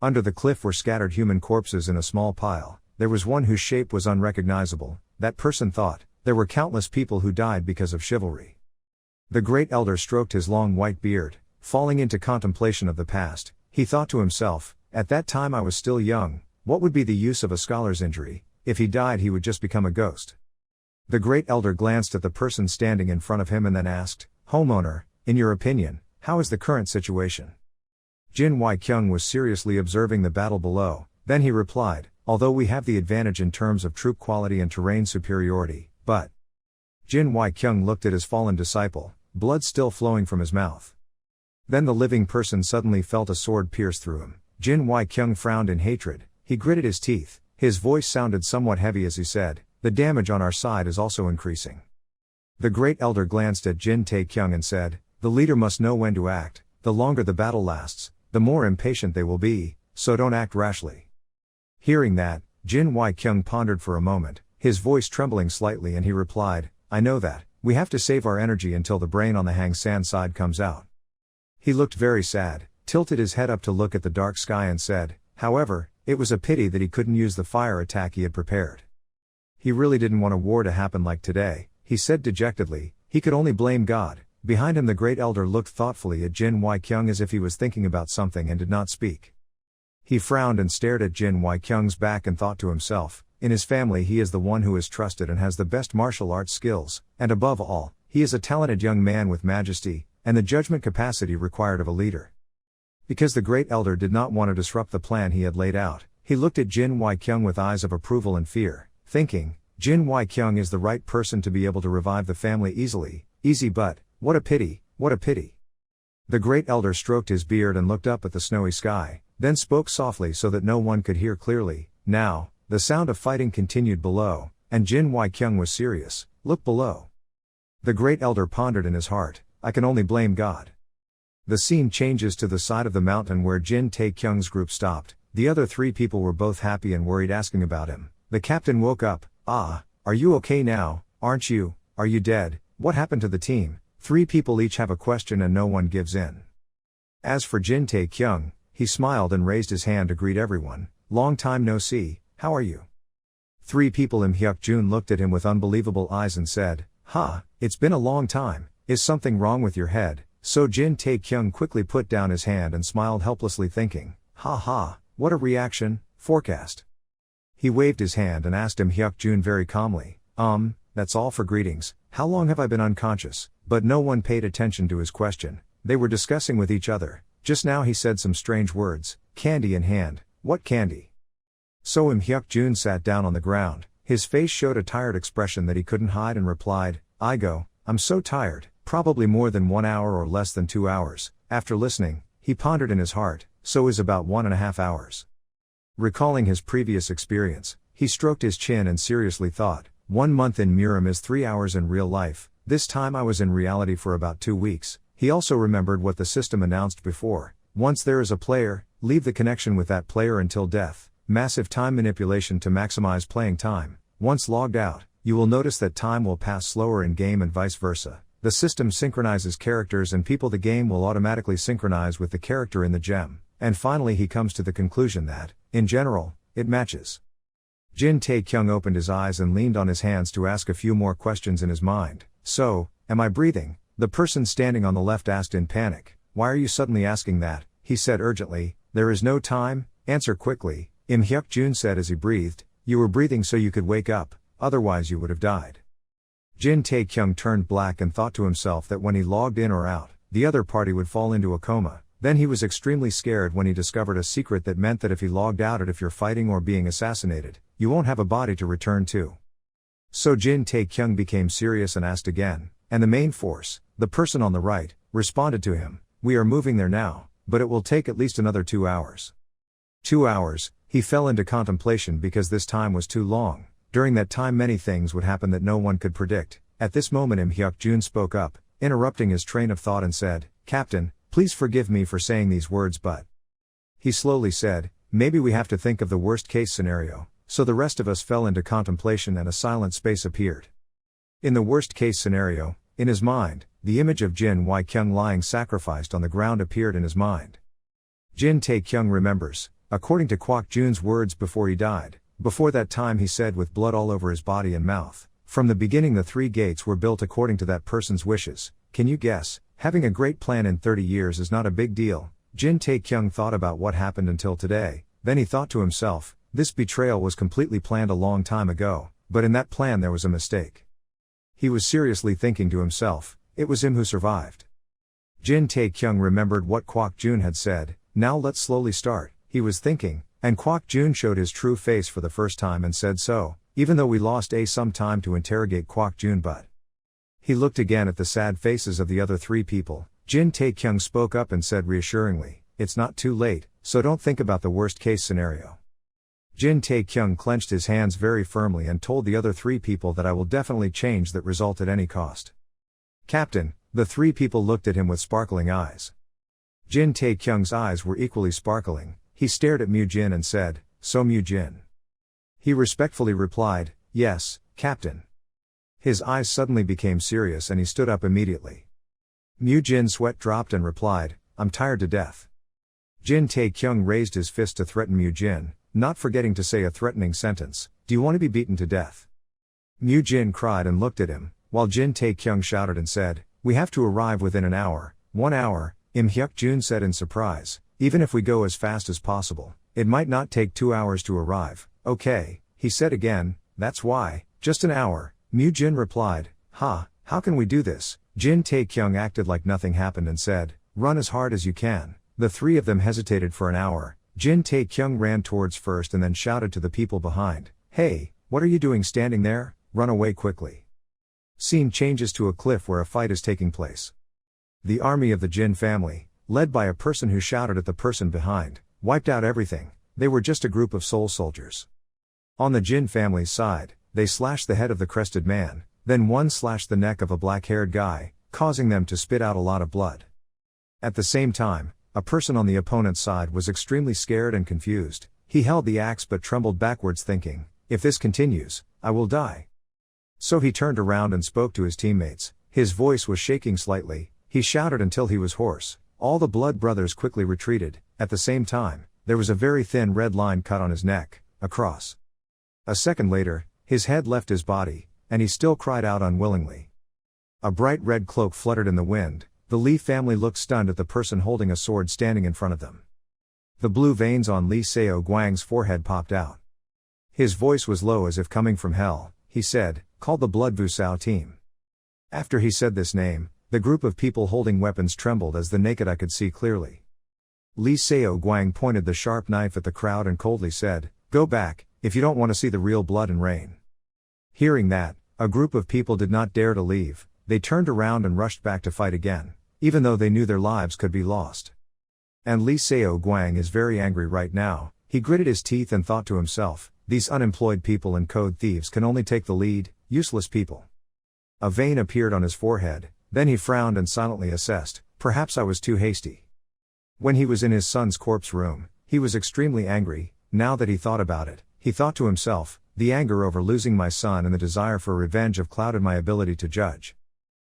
Under the cliff were scattered human corpses in a small pile. There was one whose shape was unrecognizable. That person thought, there were countless people who died because of chivalry. The great elder stroked his long white beard, falling into contemplation of the past. He thought to himself, at that time I was still young, what would be the use of a scholar's injury? If he died he would just become a ghost. The great elder glanced at the person standing in front of him and then asked, "Homeowner, in your opinion, how is the current situation?" Jin Wai-kyung was seriously observing the battle below. Then he replied, "Although we have the advantage in terms of troop quality and terrain superiority, but..." Jin Wai-kyung looked at his fallen disciple, blood still flowing from his mouth. Then the living person suddenly felt a sword pierce through him. Jin Wai-kyung frowned in hatred. He gritted his teeth. His voice sounded somewhat heavy as he said, "The damage on our side is also increasing." The great elder glanced at Jin Tae-kyung and said, "The leader must know when to act. The longer the battle lasts, the more impatient they will be, so don't act rashly." Hearing that, Jin Wai-kyung pondered for a moment, his voice trembling slightly, and he replied, "I know that. We have to save our energy until the brain on the Hang San side comes out." He looked very sad, tilted his head up to look at the dark sky and said, however, it was a pity that he couldn't use the fire attack he had prepared. He really didn't want a war to happen like today, he said dejectedly. He could only blame God. Behind him the great elder looked thoughtfully at Jin Wai-kyung as if he was thinking about something and did not speak. He frowned and stared at Jin Wai-kyung's back and thought to himself, in his family he is the one who is trusted and has the best martial arts skills, and above all, he is a talented young man with majesty, and the judgment capacity required of a leader. Because the great elder did not want to disrupt the plan he had laid out, he looked at Jin Wai-kyung with eyes of approval and fear, thinking, Jin Wai-kyung is the right person to be able to revive the family easily, but, what a pity, what a pity. The great elder stroked his beard and looked up at the snowy sky, then spoke softly so that no one could hear clearly. Now, the sound of fighting continued below, and Jin Wai-kyung was serious. Look below. The great elder pondered in his heart, I can only blame God. The scene changes to the side of the mountain where Jin Tae-kyung's group stopped. The other three people were both happy and worried, asking about him. The captain woke up. "Ah, are you okay now? Aren't you? Are you dead? What happened to the team?" Three people each have a question and no one gives in. As for Jin Tae-kyung, he smiled and raised his hand to greet everyone. "Long time no see, how are you?" Three people. Im Hyuk-jun looked at him with unbelievable eyes and said, "Ha, it's been a long time, is something wrong with your head?" So Jin Tae-kyung quickly put down his hand and smiled helplessly, thinking, "Ha ha, what a reaction, forecast." He waved his hand and asked Im Hyuk-jun very calmly, that's all for greetings, how long have I been unconscious?" But no one paid attention to his question. They were discussing with each other. Just now he said some strange words, candy in hand, what candy? So Im Hyuk-jun sat down on the ground, his face showed a tired expression that he couldn't hide and replied, "I'm so tired, Probably more than 1 hour or less than 2 hours. After listening, he pondered in his heart, so is about 1.5 hours. Recalling his previous experience, he stroked his chin and seriously thought, 1 month in Murim is 3 hours in real life, this time I was in reality for about 2 weeks. He also remembered what the system announced before, once there is a player, leave the connection with that player until death, massive time manipulation to maximize playing time. Once logged out, you will notice that time will pass slower in game and vice versa. The system synchronizes characters and people. The game will automatically synchronize with the character in the gem. And finally he comes to the conclusion that, in general, it matches. Jin Tae-kyung opened his eyes and leaned on his hands to ask a few more questions in his mind. So, am I breathing? The person standing on the left asked in panic. Why are you suddenly asking that? He said urgently. There is no time, answer quickly. Im Hyuk-jun said as he breathed. You were breathing so you could wake up, otherwise you would have died. Jin Tae-kyung turned black and thought to himself that when he logged in or out, the other party would fall into a coma. Then he was extremely scared when he discovered a secret that meant that if he logged out if you're fighting or being assassinated, you won't have a body to return to. So Jin Tae-kyung became serious and asked again, and the main force, the person on the right, responded to him, we are moving there now, but it will take at least another 2 hours. 2 hours, he fell into contemplation because this time was too long. During that time many things would happen that no one could predict. At this moment Im Hyuk-jun spoke up, interrupting his train of thought and said, Captain, please forgive me for saying these words but... He slowly said, maybe we have to think of the worst case scenario. So the rest of us fell into contemplation and a silent space appeared. In the worst case scenario, in his mind, the image of Jin Tae-kyung lying sacrificed on the ground appeared in his mind. Jin Tae-kyung remembers, according to Kwak Jun's words before he died. Before that time he said with blood all over his body and mouth, from the beginning the 3 gates were built according to that person's wishes. Can you guess? Having a great plan in 30 years is not a big deal. Jin Tae-kyung thought about what happened until today, then he thought to himself, this betrayal was completely planned a long time ago, but in that plan there was a mistake. He was seriously thinking to himself, it was him who survived. Jin Tae-kyung remembered what Kwak Jun had said, now let's slowly start, he was thinking. And Kwak Jun showed his true face for the first time and said so, even though we lost some time to interrogate Kwak Jun but. He looked again at the sad faces of the other 3 people. Jin Tae-kyung spoke up and said reassuringly, it's not too late, so don't think about the worst case scenario. Jin Tae-kyung clenched his hands very firmly and told the other 3 people that I will definitely change that result at any cost. Captain, the 3 people looked at him with sparkling eyes. Jin Tae-kyung's eyes were equally sparkling. He stared at Mu-jin and said, so Mu-jin. He respectfully replied, yes, Captain. His eyes suddenly became serious and he stood up immediately. Mu-jin's sweat dropped and replied, I'm tired to death. Jin Tae-kyung raised his fist to threaten Mu-jin, not forgetting to say a threatening sentence, do you want to be beaten to death? Mu-jin cried and looked at him, while Jin Tae-kyung shouted and said, we have to arrive within an hour. 1 hour, Im Hyuk-jun said in surprise. Even if we go as fast as possible, it might not take 2 hours to arrive. Okay, he said again, that's why, just an hour. Mu-jin replied, how can we do this? Jin Tae-kyung acted like nothing happened and said, run as hard as you can. The 3 of them hesitated for an hour. Jin Tae-kyung ran towards first and then shouted to the people behind, hey, what are you doing standing there? Run away quickly. Scene changes to a cliff where a fight is taking place. The army of the Jin family, led by a person who shouted at the person behind, wiped out everything. They were just a group of soul soldiers. On the Jin family's side, they slashed the head of the crested man, then one slashed the neck of a black-haired guy, causing them to spit out a lot of blood. At the same time, a person on the opponent's side was extremely scared and confused. He held the axe but trembled backwards thinking, if this continues, I will die. So he turned around and spoke to his teammates. His voice was shaking slightly. He shouted until he was hoarse. All the blood brothers quickly retreated. At the same time, there was a very thin red line cut on his neck, a cross. A second later, his head left his body, and he still cried out unwillingly. A bright red cloak fluttered in the wind. The Lee family looked stunned at the person holding a sword standing in front of them. The blue veins on Lee Seo Guang's forehead popped out. His voice was low as if coming from hell. He said, call the Blood Vu Sao team. After he said this name, the group of people holding weapons trembled as the naked eye could see clearly. Lee Seo Guang pointed the sharp knife at the crowd and coldly said, go back, if you don't want to see the real blood and rain. Hearing that, a group of people did not dare to leave. they turned around and rushed back to fight again, even though they knew their lives could be lost. And Li Seo Guang is very angry right now. He gritted his teeth and thought to himself, these unemployed people and code thieves can only take the lead, useless people. A vein appeared on his forehead, then he frowned and silently assessed, perhaps I was too hasty. When he was in his son's corpse room, he was extremely angry. Now that he thought about it, he thought to himself, the anger over losing my son and the desire for revenge have clouded my ability to judge.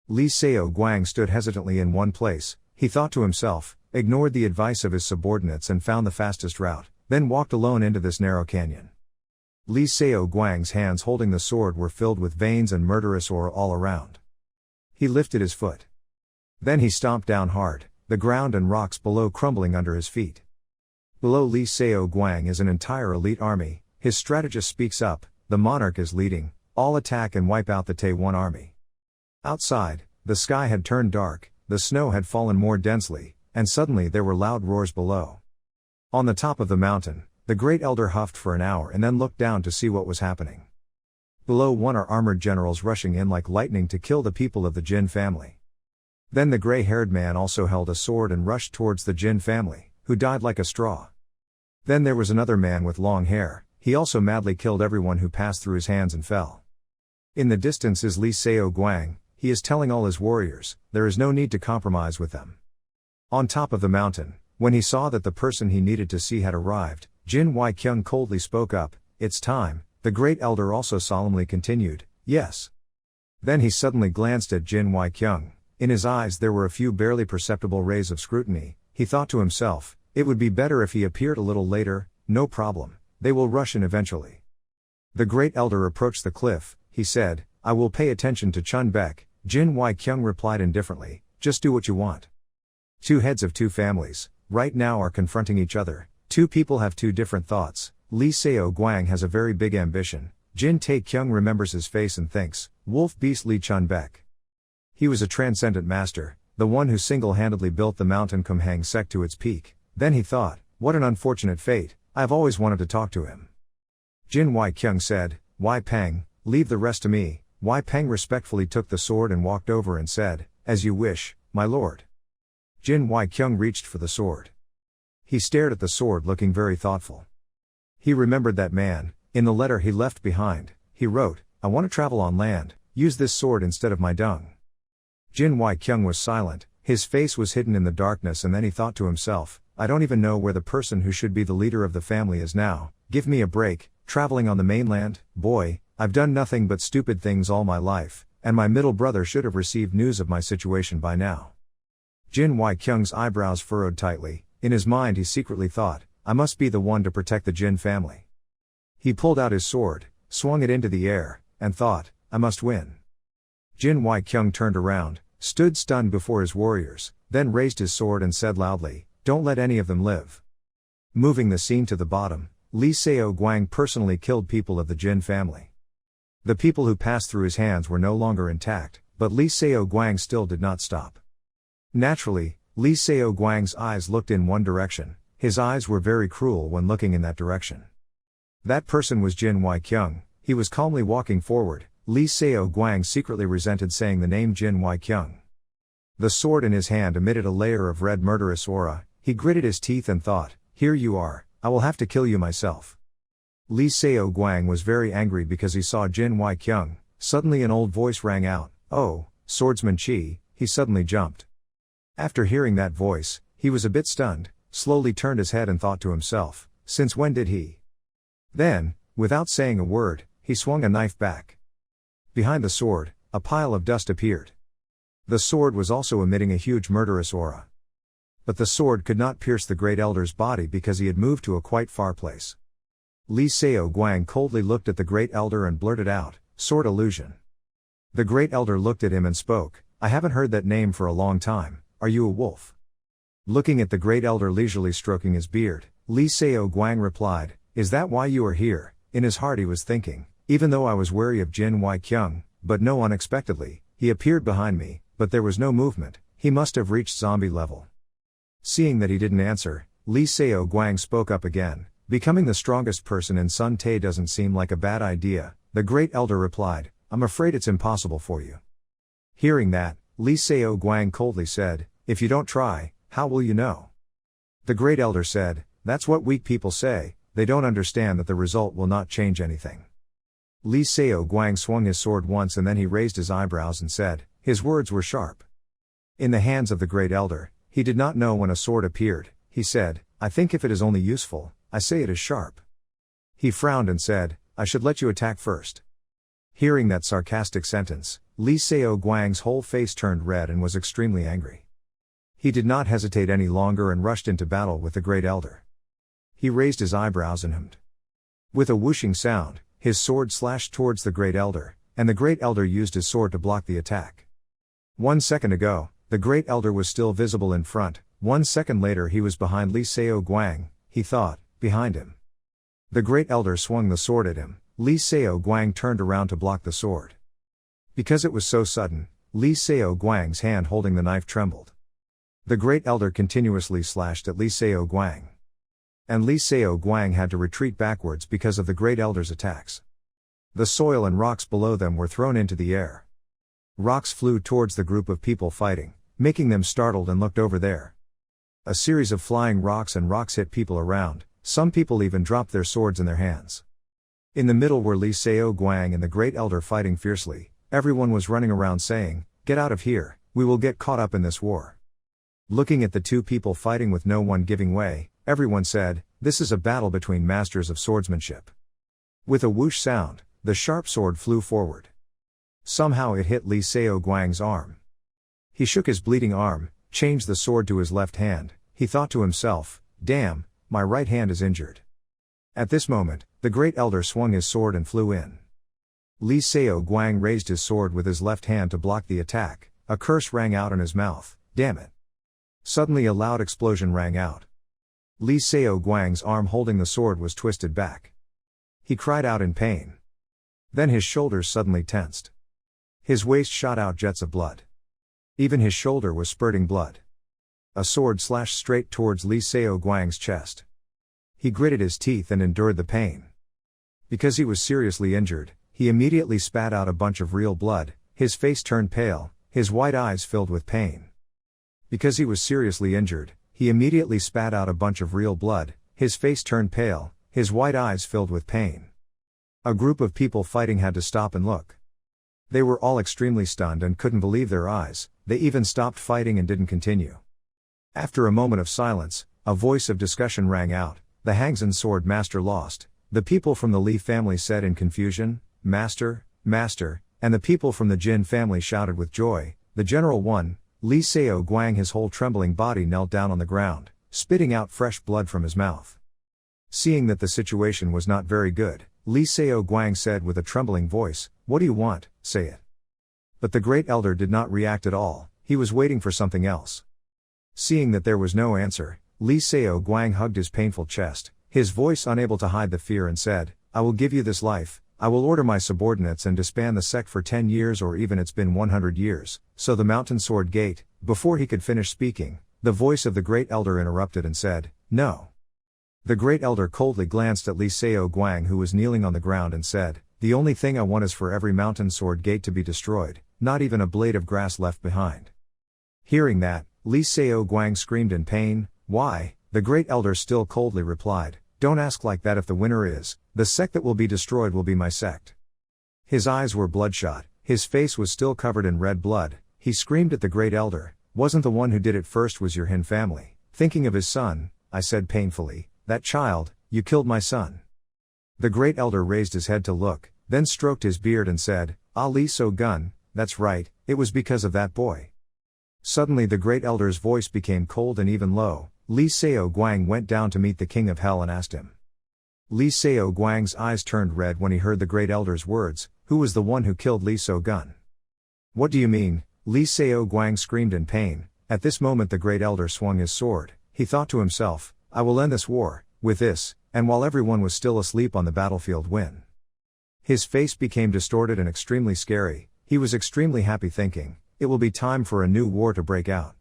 Li Seo Guang stood hesitantly in one place. He thought to himself, ignored the advice of his subordinates and found the fastest route, then walked alone into this narrow canyon. Li Seo Guang's hands holding the sword were filled with veins and murderous aura all around. He lifted his foot. Then he stomped down hard, the ground and rocks below crumbling under his feet. Below Li Seo Guang is an entire elite army. His strategist speaks up, the monarch is leading, all attack and wipe out the Tae-1 army. Outside, the sky had turned dark, the snow had fallen more densely, and suddenly there were loud roars below. On the top of the mountain, the great elder huffed for an hour and then looked down to see what was happening. Below one are armored generals rushing in like lightning to kill the people of the Jin family. Then the gray-haired man also held a sword and rushed towards the Jin family, who died like a straw. Then there was another man with long hair. He also madly killed everyone who passed through his hands and fell. In the distance is Li Seo Guang. He is telling all his warriors, there is no need to compromise with them. On top of the mountain, when he saw that the person he needed to see had arrived, Jin Wai Kyung coldly spoke up, it's time. The great elder also solemnly continued, yes. Then he suddenly glanced at Jin Wai Kyung. In his eyes there were a few barely perceptible rays of scrutiny. He thought to himself, it would be better if he appeared a little later, no problem. They will rush in eventually. The great elder approached the cliff. He said, I will pay attention to Chun Baek. Jin Wai Kyung replied indifferently, just do what you want. Two heads of two families, right now are confronting each other. Two people have two different thoughts. Li Seo Guang has a very big ambition. Jin Tae-kyung remembers his face and thinks, wolf beast Li Chun Baek. He was a transcendent master, the one who single-handedly built the mountain Kumhang sect to its peak. Then he thought, what an unfortunate fate. I've always wanted to talk to him. Jin Wai Kyung said, Wai Peng, leave the rest to me. Wai Peng respectfully took the sword and walked over and said, as you wish, my lord. Jin Wai Kyung reached for the sword. He stared at the sword looking very thoughtful. He remembered that man. In the letter he left behind, he wrote, I want to travel on land, use this sword instead of my dung. Jin Wai Kyung was silent, his face was hidden in the darkness, and then he thought to himself, I don't even know where the person who should be the leader of the family is now. Give me a break, traveling on the mainland, boy, I've done nothing but stupid things all my life, and my middle brother should have received news of my situation by now. Jin Wai Kyung's eyebrows furrowed tightly. In his mind he secretly thought, I must be the one to protect the Jin family. He pulled out his sword, swung it into the air, and thought, I must win. Jin Wai Kyung turned around, stood stunned before his warriors, then raised his sword and said loudly, don't let any of them live. Moving the scene to the bottom, Li Seo Guang personally killed people of the Jin family. The people who passed through his hands were no longer intact, but Li Seo Guang still did not stop. Naturally, Li Seo Guang's eyes looked in one direction. His eyes were very cruel when looking in that direction. That person was Jin Wai Kyung. He was calmly walking forward. Li Seo Guang secretly resented saying the name Jin Wai Kyung. The sword in his hand emitted a layer of red murderous aura. He gritted his teeth and thought, here you are, I will have to kill you myself. Li Seo Guang was very angry because he saw Jin Wai Kyung. Suddenly an old voice rang out, oh, swordsman Chi. He suddenly jumped. After hearing that voice, he was a bit stunned, slowly turned his head and thought to himself, since when did he? Then, without saying a word, he swung a knife back. Behind the sword, a pile of dust appeared. The sword was also emitting a huge murderous aura. But the sword could not pierce the great elder's body because he had moved to a quite far place. Li Seo Guang coldly looked at the great elder and blurted out, sword illusion. The great elder looked at him and spoke, I haven't heard that name for a long time, are you a wolf? Looking at the great elder leisurely stroking his beard, Li Seo Guang replied, is that why you are here? In his heart he was thinking, even though I was wary of Jin Wai Kyung, but no, unexpectedly, he appeared behind me, but there was no movement, he must have reached zombie level. Seeing that he didn't answer, Li Seo Guang spoke up again, becoming the strongest person in Sun Tae doesn't seem like a bad idea. The great elder replied, I'm afraid it's impossible for you. Hearing that, Li Seo Guang coldly said, "If you don't try, how will you know?" The great elder said, "That's what weak people say, they don't understand that the result will not change anything." Li Seo Guang swung his sword once and then he raised his eyebrows and said, his words were sharp. In the hands of the great elder, he did not know when a sword appeared, he said, "I think if it is only useful, I say it is sharp." He frowned and said, "I should let you attack first." Hearing that sarcastic sentence, Li Seo Guang's whole face turned red and was extremely angry. He did not hesitate any longer and rushed into battle with the great elder. He raised his eyebrows and hummed. With a whooshing sound, his sword slashed towards the great elder, and the great elder used his sword to block the attack. 1 second ago, the great elder was still visible in front, 1 second later he was behind Li Seo Guang, he thought, behind him. The great elder swung the sword at him, Li Seo Guang turned around to block the sword. Because it was so sudden, Li Seo Guang's hand holding the knife trembled. The great elder continuously slashed at Li Seo Guang. And Li Seo Guang had to retreat backwards because of the great elder's attacks. The soil and rocks below them were thrown into the air. Rocks flew towards the group of people fighting, making them startled and looked over there. A series of flying rocks and rocks hit people around, some people even dropped their swords in their hands. In the middle were Li Seo Guang and the great elder fighting fiercely, everyone was running around saying, "Get out of here, we will get caught up in this war." Looking at the two people fighting with no one giving way, everyone said, "This is a battle between masters of swordsmanship." With a whoosh sound, the sharp sword flew forward. Somehow it hit Li Seo Guang's arm. He shook his bleeding arm, changed the sword to his left hand, he thought to himself, "Damn, my right hand is injured." At this moment, the great elder swung his sword and flew in. Li Seo Guang raised his sword with his left hand to block the attack, a curse rang out in his mouth, "Damn it." Suddenly a loud explosion rang out. Li Seo Guang's arm holding the sword was twisted back. He cried out in pain. Then his shoulders suddenly tensed. His waist shot out jets of blood. Even his shoulder was spurting blood. A sword slashed straight towards Li Seo Guang's chest. He gritted his teeth and endured the pain. Because he was seriously injured, he immediately spat out a bunch of real blood, his face turned pale, his white eyes filled with pain. Because he was seriously injured, he immediately spat out a bunch of real blood, his face turned pale, his white eyes filled with pain. A group of people fighting had to stop and look. They were all extremely stunned and couldn't believe their eyes, they even stopped fighting and didn't continue. After a moment of silence, a voice of discussion rang out, "The Hangzhen sword master lost." The people from the Li family said in confusion, "Master, Master," and the people from the Jin family shouted with joy, "The general won." Li Seo Guang, his whole trembling body knelt down on the ground, spitting out fresh blood from his mouth. Seeing that the situation was not very good, Li Seo Guang said with a trembling voice, "What do you want, say it." But the great elder did not react at all, he was waiting for something else. Seeing that there was no answer, Li Seo Guang hugged his painful chest, his voice unable to hide the fear, and said, "I will give you this life, I will order my subordinates and disband the sect for 10 years or even it's been 100 years, so the mountain sword gate." Before he could finish speaking, the voice of the great elder interrupted and said, "No." The great elder coldly glanced at Li Seo Guang, who was kneeling on the ground, and said, "The only thing I want is for every mountain sword gate to be destroyed, not even a blade of grass left behind." Hearing that, Li Seo Guang screamed in pain. "Why?" The great elder still coldly replied, "Don't ask like that. If the winner is, the sect that will be destroyed will be my sect." His eyes were bloodshot, his face was still covered in red blood, he screamed at the great elder, "Wasn't the one who did it first was your Han family." Thinking of his son, I said painfully, "That child, you killed my son." The great elder raised his head to look, then stroked his beard and said, "Ah, Li So Gun, that's right, it was because of that boy." Suddenly the great elder's voice became cold and even low. Li Seo Guang went down to meet the king of hell and asked him. Li Seo Guang's eyes turned red when he heard the great elder's words, "Who was the one who killed Li So Gun?" "What do you mean?" Li Seo Guang screamed in pain. At this moment the great elder swung his sword, he thought to himself, "I will end this war, with this," and while everyone was still asleep on the battlefield win. His face became distorted and extremely scary, he was extremely happy thinking, "It will be time for a new war to break out."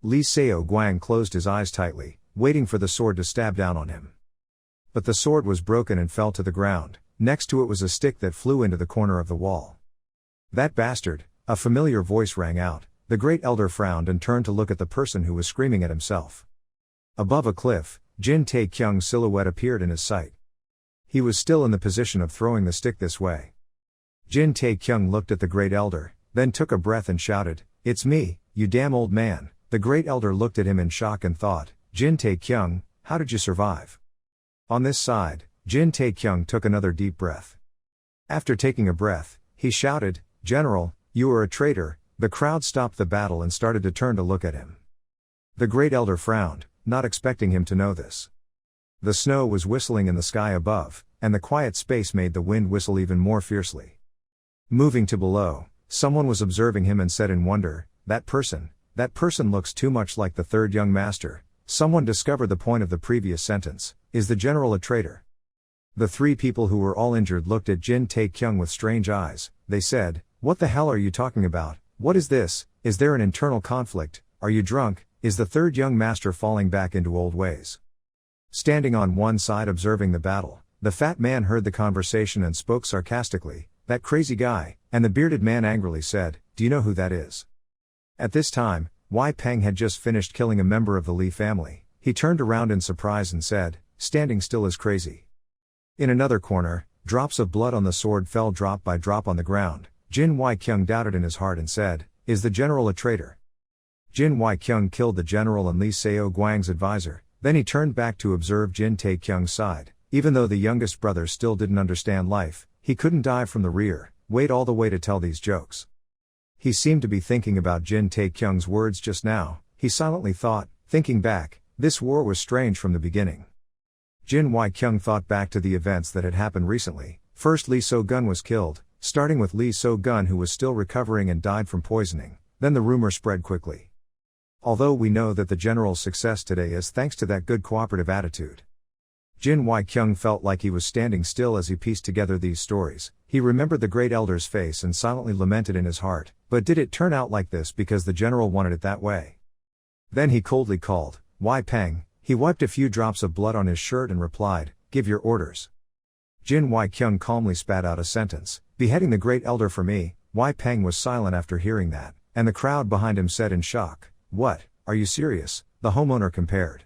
Li Seo Guang closed his eyes tightly, waiting for the sword to stab down on him. But the sword was broken and fell to the ground, next to it was a stick that flew into the corner of the wall. "That bastard," a familiar voice rang out. The great elder frowned and turned to look at the person who was screaming at himself. Above a cliff, Jin Tae-kyung's silhouette appeared in his sight. He was still in the position of throwing the stick this way. Jin Tae-kyung looked at the great elder, then took a breath and shouted, "It's me, you damn old man." The great elder looked at him in shock and thought, "Jin Tae-kyung, how did you survive?" On this side, Jin Tae-kyung took another deep breath. After taking a breath, he shouted, "General, you are a traitor." The crowd stopped the battle and started to turn to look at him. The great elder frowned, not expecting him to know this. The snow was whistling in the sky above, and the quiet space made the wind whistle even more fiercely. Moving to below, someone was observing him and said in wonder, that person looks too much like the third young master." Someone discovered the point of the previous sentence, "Is the general a traitor?" The three people who were all injured looked at Jin Tae-kyung with strange eyes. They said, "What the hell are you talking about? What is this? Is there an internal conflict? Are you drunk? Is the third young master falling back into old ways?" Standing on one side observing the battle, the fat man heard the conversation and spoke sarcastically, "That crazy guy," and the bearded man angrily said, "Do you know who that is?" At this time, Wei Peng had just finished killing a member of the Li family. He turned around in surprise and said, "Standing still is crazy." In another corner, drops of blood on the sword fell drop by drop on the ground. Jin Wai-kyung doubted in his heart and said, "Is the general a traitor?" Jin Wai-kyung killed the general and Li Seo Guang's advisor, then he turned back to observe Jin Tae-kyung's side. Even though the youngest brother still didn't understand life, he couldn't dive from the rear, wait all the way to tell these jokes. He seemed to be thinking about Jin Tae-kyung's words just now. He silently thought, thinking back, this war was strange from the beginning. Jin Wai-kyung thought back to the events that had happened recently. First Lee So-gun was killed, starting with Lee So-gun who was still recovering and died from poisoning. Then the rumor spread quickly. Although we know that the general's success today is thanks to that good cooperative attitude. Jin Wai-kyung felt like he was standing still as he pieced together these stories. He remembered the great elder's face and silently lamented in his heart, but did it turn out like this because the general wanted it that way? Then he coldly called, "Wei Peng." He wiped a few drops of blood on his shirt and replied, "Give your orders." Jin Wai-kyung calmly spat out a sentence, "Beheading the great elder for me." Wei Peng was silent after hearing that, and the crowd behind him said in shock, "What, are you serious?" The homeowner compared.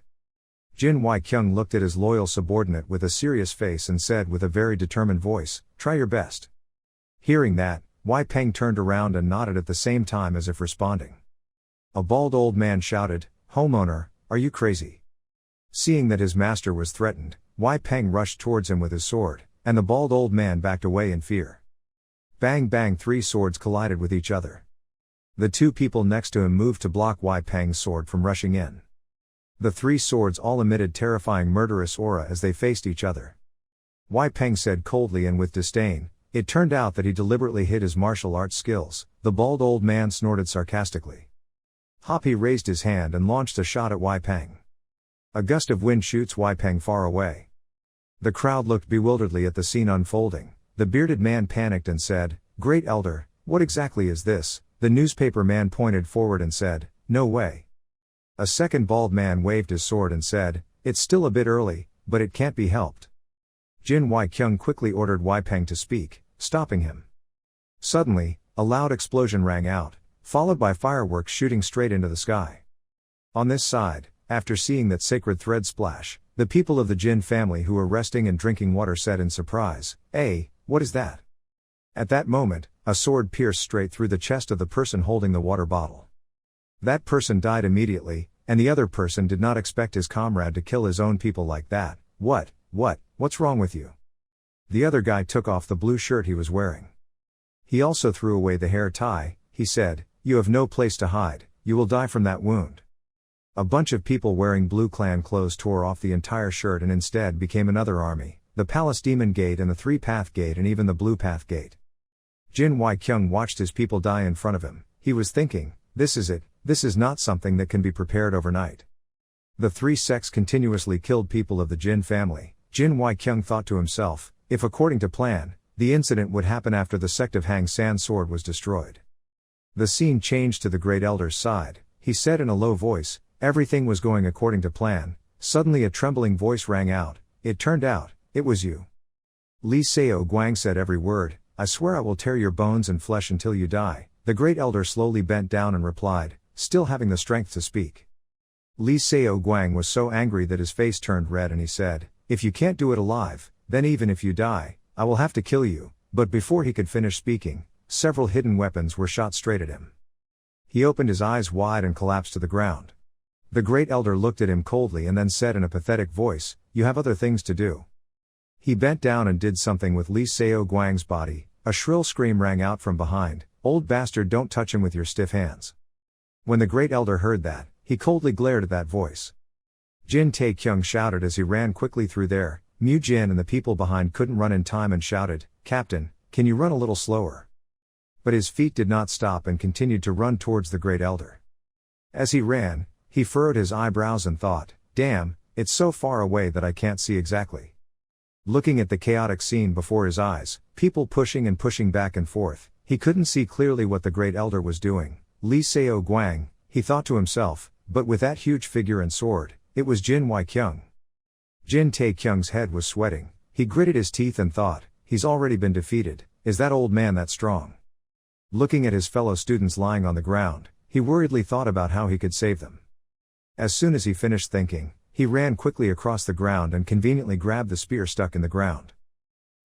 Jin Wai-kyung looked at his loyal subordinate with a serious face and said with a very determined voice, "Try your best." Hearing that, Wei Peng turned around and nodded at the same time as if responding. A bald old man shouted, "Homeowner, are you crazy?" Seeing that his master was threatened, Wei Peng rushed towards him with his sword, and the bald old man backed away in fear. Bang bang, three swords collided with each other. The two people next to him moved to block Wei Peng's sword from rushing in. The three swords all emitted terrifying murderous aura as they faced each other. Wei Peng said coldly and with disdain, "It turned out that he deliberately hid his martial arts skills." The bald old man snorted sarcastically. Hoppy raised his hand and launched a shot at Wei Peng. A gust of wind shoots Wei Peng far away. The crowd looked bewilderedly at the scene unfolding. The bearded man panicked and said, "Great elder, what exactly is this?" The newspaper man pointed forward and said, "No way." A second bald man waved his sword and said, "It's still a bit early, but it can't be helped." Jin Wai-kyung quickly ordered Wei Peng to speak, stopping him. Suddenly, a loud explosion rang out, followed by fireworks shooting straight into the sky. On this side, after seeing that sacred thread splash, the people of the Jin family who were resting and drinking water said in surprise, "Hey, what is that?" At that moment, a sword pierced straight through the chest of the person holding the water bottle. That person died immediately, and the other person did not expect his comrade to kill his own people like that. What's wrong with you?" The other guy took off the blue shirt he was wearing. He also threw away the hair tie. He said, "You have no place to hide, you will die from that wound." A bunch of people wearing blue clan clothes tore off the entire shirt and instead became another army, the Palace Demon Gate and the Three-Path Gate and even the Blue Path Gate. Jin Wai-kyung watched his people die in front of him. He was thinking, this is it, this is not something that can be prepared overnight. The three sects continuously killed people of the Jin family. Jin Wai-kyung thought to himself, if according to plan, the incident would happen after the sect of Hang San sword was destroyed. The scene changed to the great elder's side. He said in a low voice, everything was going according to plan. Suddenly a trembling voice rang out, "It turned out, it was you." Li Seo Guang said every word, "I swear I will tear your bones and flesh until you die." The great elder slowly bent down and replied, still having the strength to speak. Li Seo Guang was so angry that his face turned red and he said, "If you can't do it alive, then even if you die, I will have to kill you." But before he could finish speaking, several hidden weapons were shot straight at him. He opened his eyes wide and collapsed to the ground. The great elder looked at him coldly and then said in a pathetic voice, "You have other things to do." He bent down and did something with Li Seo Guang's body. A shrill scream rang out from behind, "Old bastard, don't touch him with your stiff hands." When the great elder heard that, he coldly glared at that voice. Jin Taekyung shouted as he ran quickly through there. Mu Jin and the people behind couldn't run in time and shouted, "Captain, can you run a little slower?" But his feet did not stop and continued to run towards the great elder. As he ran, he furrowed his eyebrows and thought, "Damn, it's so far away that I can't see exactly." Looking at the chaotic scene before his eyes, people pushing and pushing back and forth, he couldn't see clearly what the great elder was doing. Li Seo Guang, he thought to himself, but with that huge figure and sword, it was Jin Wai-kyung. Jin Taekyung's head was sweating. He gritted his teeth and thought, he's already been defeated. Is that old man that strong? Looking at his fellow students lying on the ground, he worriedly thought about how he could save them. As soon as he finished thinking, he ran quickly across the ground and conveniently grabbed the spear stuck in the ground.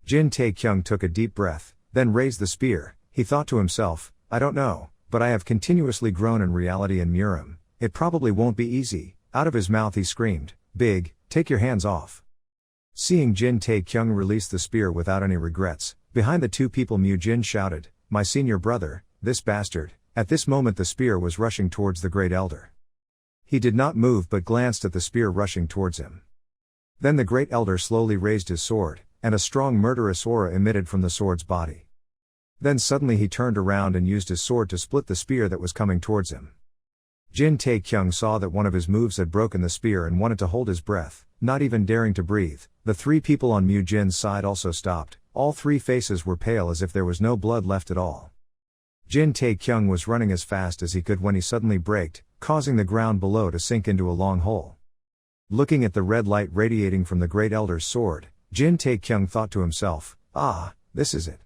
Jin Taekyung took a deep breath, then raised the spear. He thought to himself, I don't know, but I have continuously grown in reality in Murim. It probably won't be easy. Out of his mouth he screamed, "Big, take your hands off." Seeing Jin Taekyung release the spear without any regrets, behind the two people Mu Jin shouted, "My senior brother, this bastard." At this moment the spear was rushing towards the great elder. He did not move but glanced at the spear rushing towards him. Then the great elder slowly raised his sword, and a strong murderous aura emitted from the sword's body. Then suddenly he turned around and used his sword to split the spear that was coming towards him. Jin Taekyung saw that one of his moves had broken the spear and wanted to hold his breath, not even daring to breathe. The three people on Mu Jin's side also stopped. All three faces were pale as if there was no blood left at all. Jin Taekyung was running as fast as he could when he suddenly braked, causing the ground below to sink into a long hole. Looking at the red light radiating from the great elder's sword, Jin Taekyung thought to himself, this is it.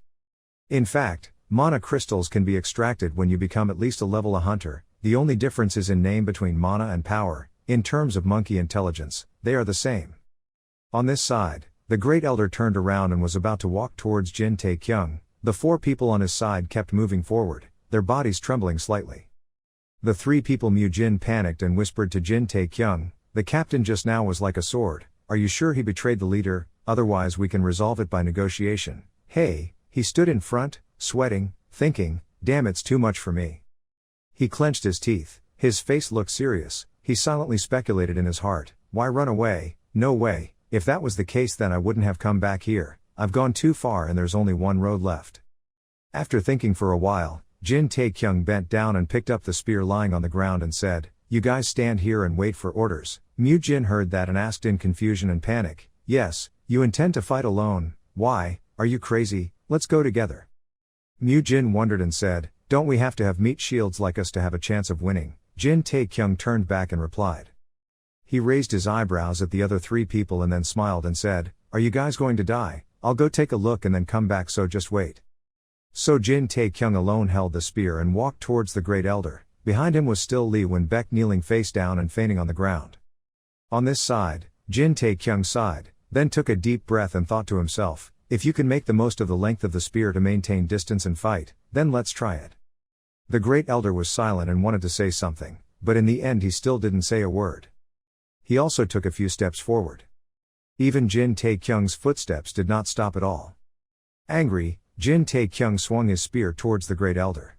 In fact, mana crystals can be extracted when you become at least a level a hunter. The only difference is in name between mana and power. In terms of monkey intelligence, they are the same. On this side, the great elder turned around and was about to walk towards Jin Taekyung. The four people on his side kept moving forward, their bodies trembling slightly. The three people Mu Jin panicked and whispered to Jin Taekyung, "The captain just now was like a sword. Are you sure he betrayed the leader? Otherwise we can resolve it by negotiation." "Hey," he stood in front, sweating, thinking, "Damn, it's too much for me." He clenched his teeth, his face looked serious. He silently speculated in his heart, "Why run away? No way. If that was the case then I wouldn't have come back here. I've gone too far and there's only one road left." After thinking for a while, Jin Taekyung bent down and picked up the spear lying on the ground and said, "You guys stand here and wait for orders." Mu Jin heard that and asked in confusion and panic, "Yes, you intend to fight alone? Why, are you crazy? Let's go together." Mu Jin wondered and said, "Don't we have to have meat shields like us to have a chance of winning?" Jin Taekyung turned back and replied. He raised his eyebrows at the other three people and then smiled and said, "Are you guys going to die? I'll go take a look and then come back, so just wait." So Jin Taekyung alone held the spear and walked towards the great elder. Behind him was still Lee Wenbaek kneeling face down and fainting on the ground. On this side, Jin Taekyung sighed, then took a deep breath and thought to himself, "If you can make the most of the length of the spear to maintain distance and fight, then let's try it." The great elder was silent and wanted to say something, but in the end he still didn't say a word. He also took a few steps forward. Even Jin Taekyung's footsteps did not stop at all. Angry, Jin Taekyung swung his spear towards the great elder.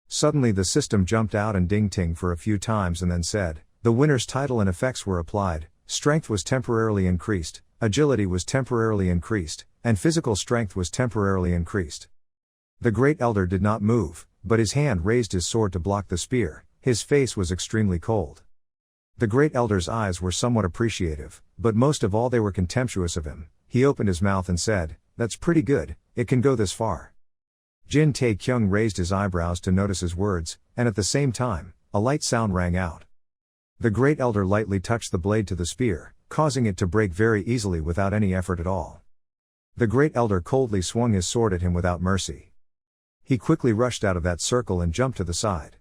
Suddenly the system jumped out and ding-ting for a few times and then said, the winner's title and effects were applied. Strength was temporarily increased, agility was temporarily increased, and physical strength was temporarily increased. The great elder did not move, but his hand raised his sword to block the spear. His face was extremely cold. The great elder's eyes were somewhat appreciative, but most of all they were contemptuous of him. He opened his mouth and said, "That's pretty good, it can go this far." Jin Taekyung raised his eyebrows to notice his words, and at the same time, a light sound rang out. The great elder lightly touched the blade to the spear, causing it to break very easily without any effort at all. The great elder coldly swung his sword at him without mercy. He quickly rushed out of that circle and jumped to the side.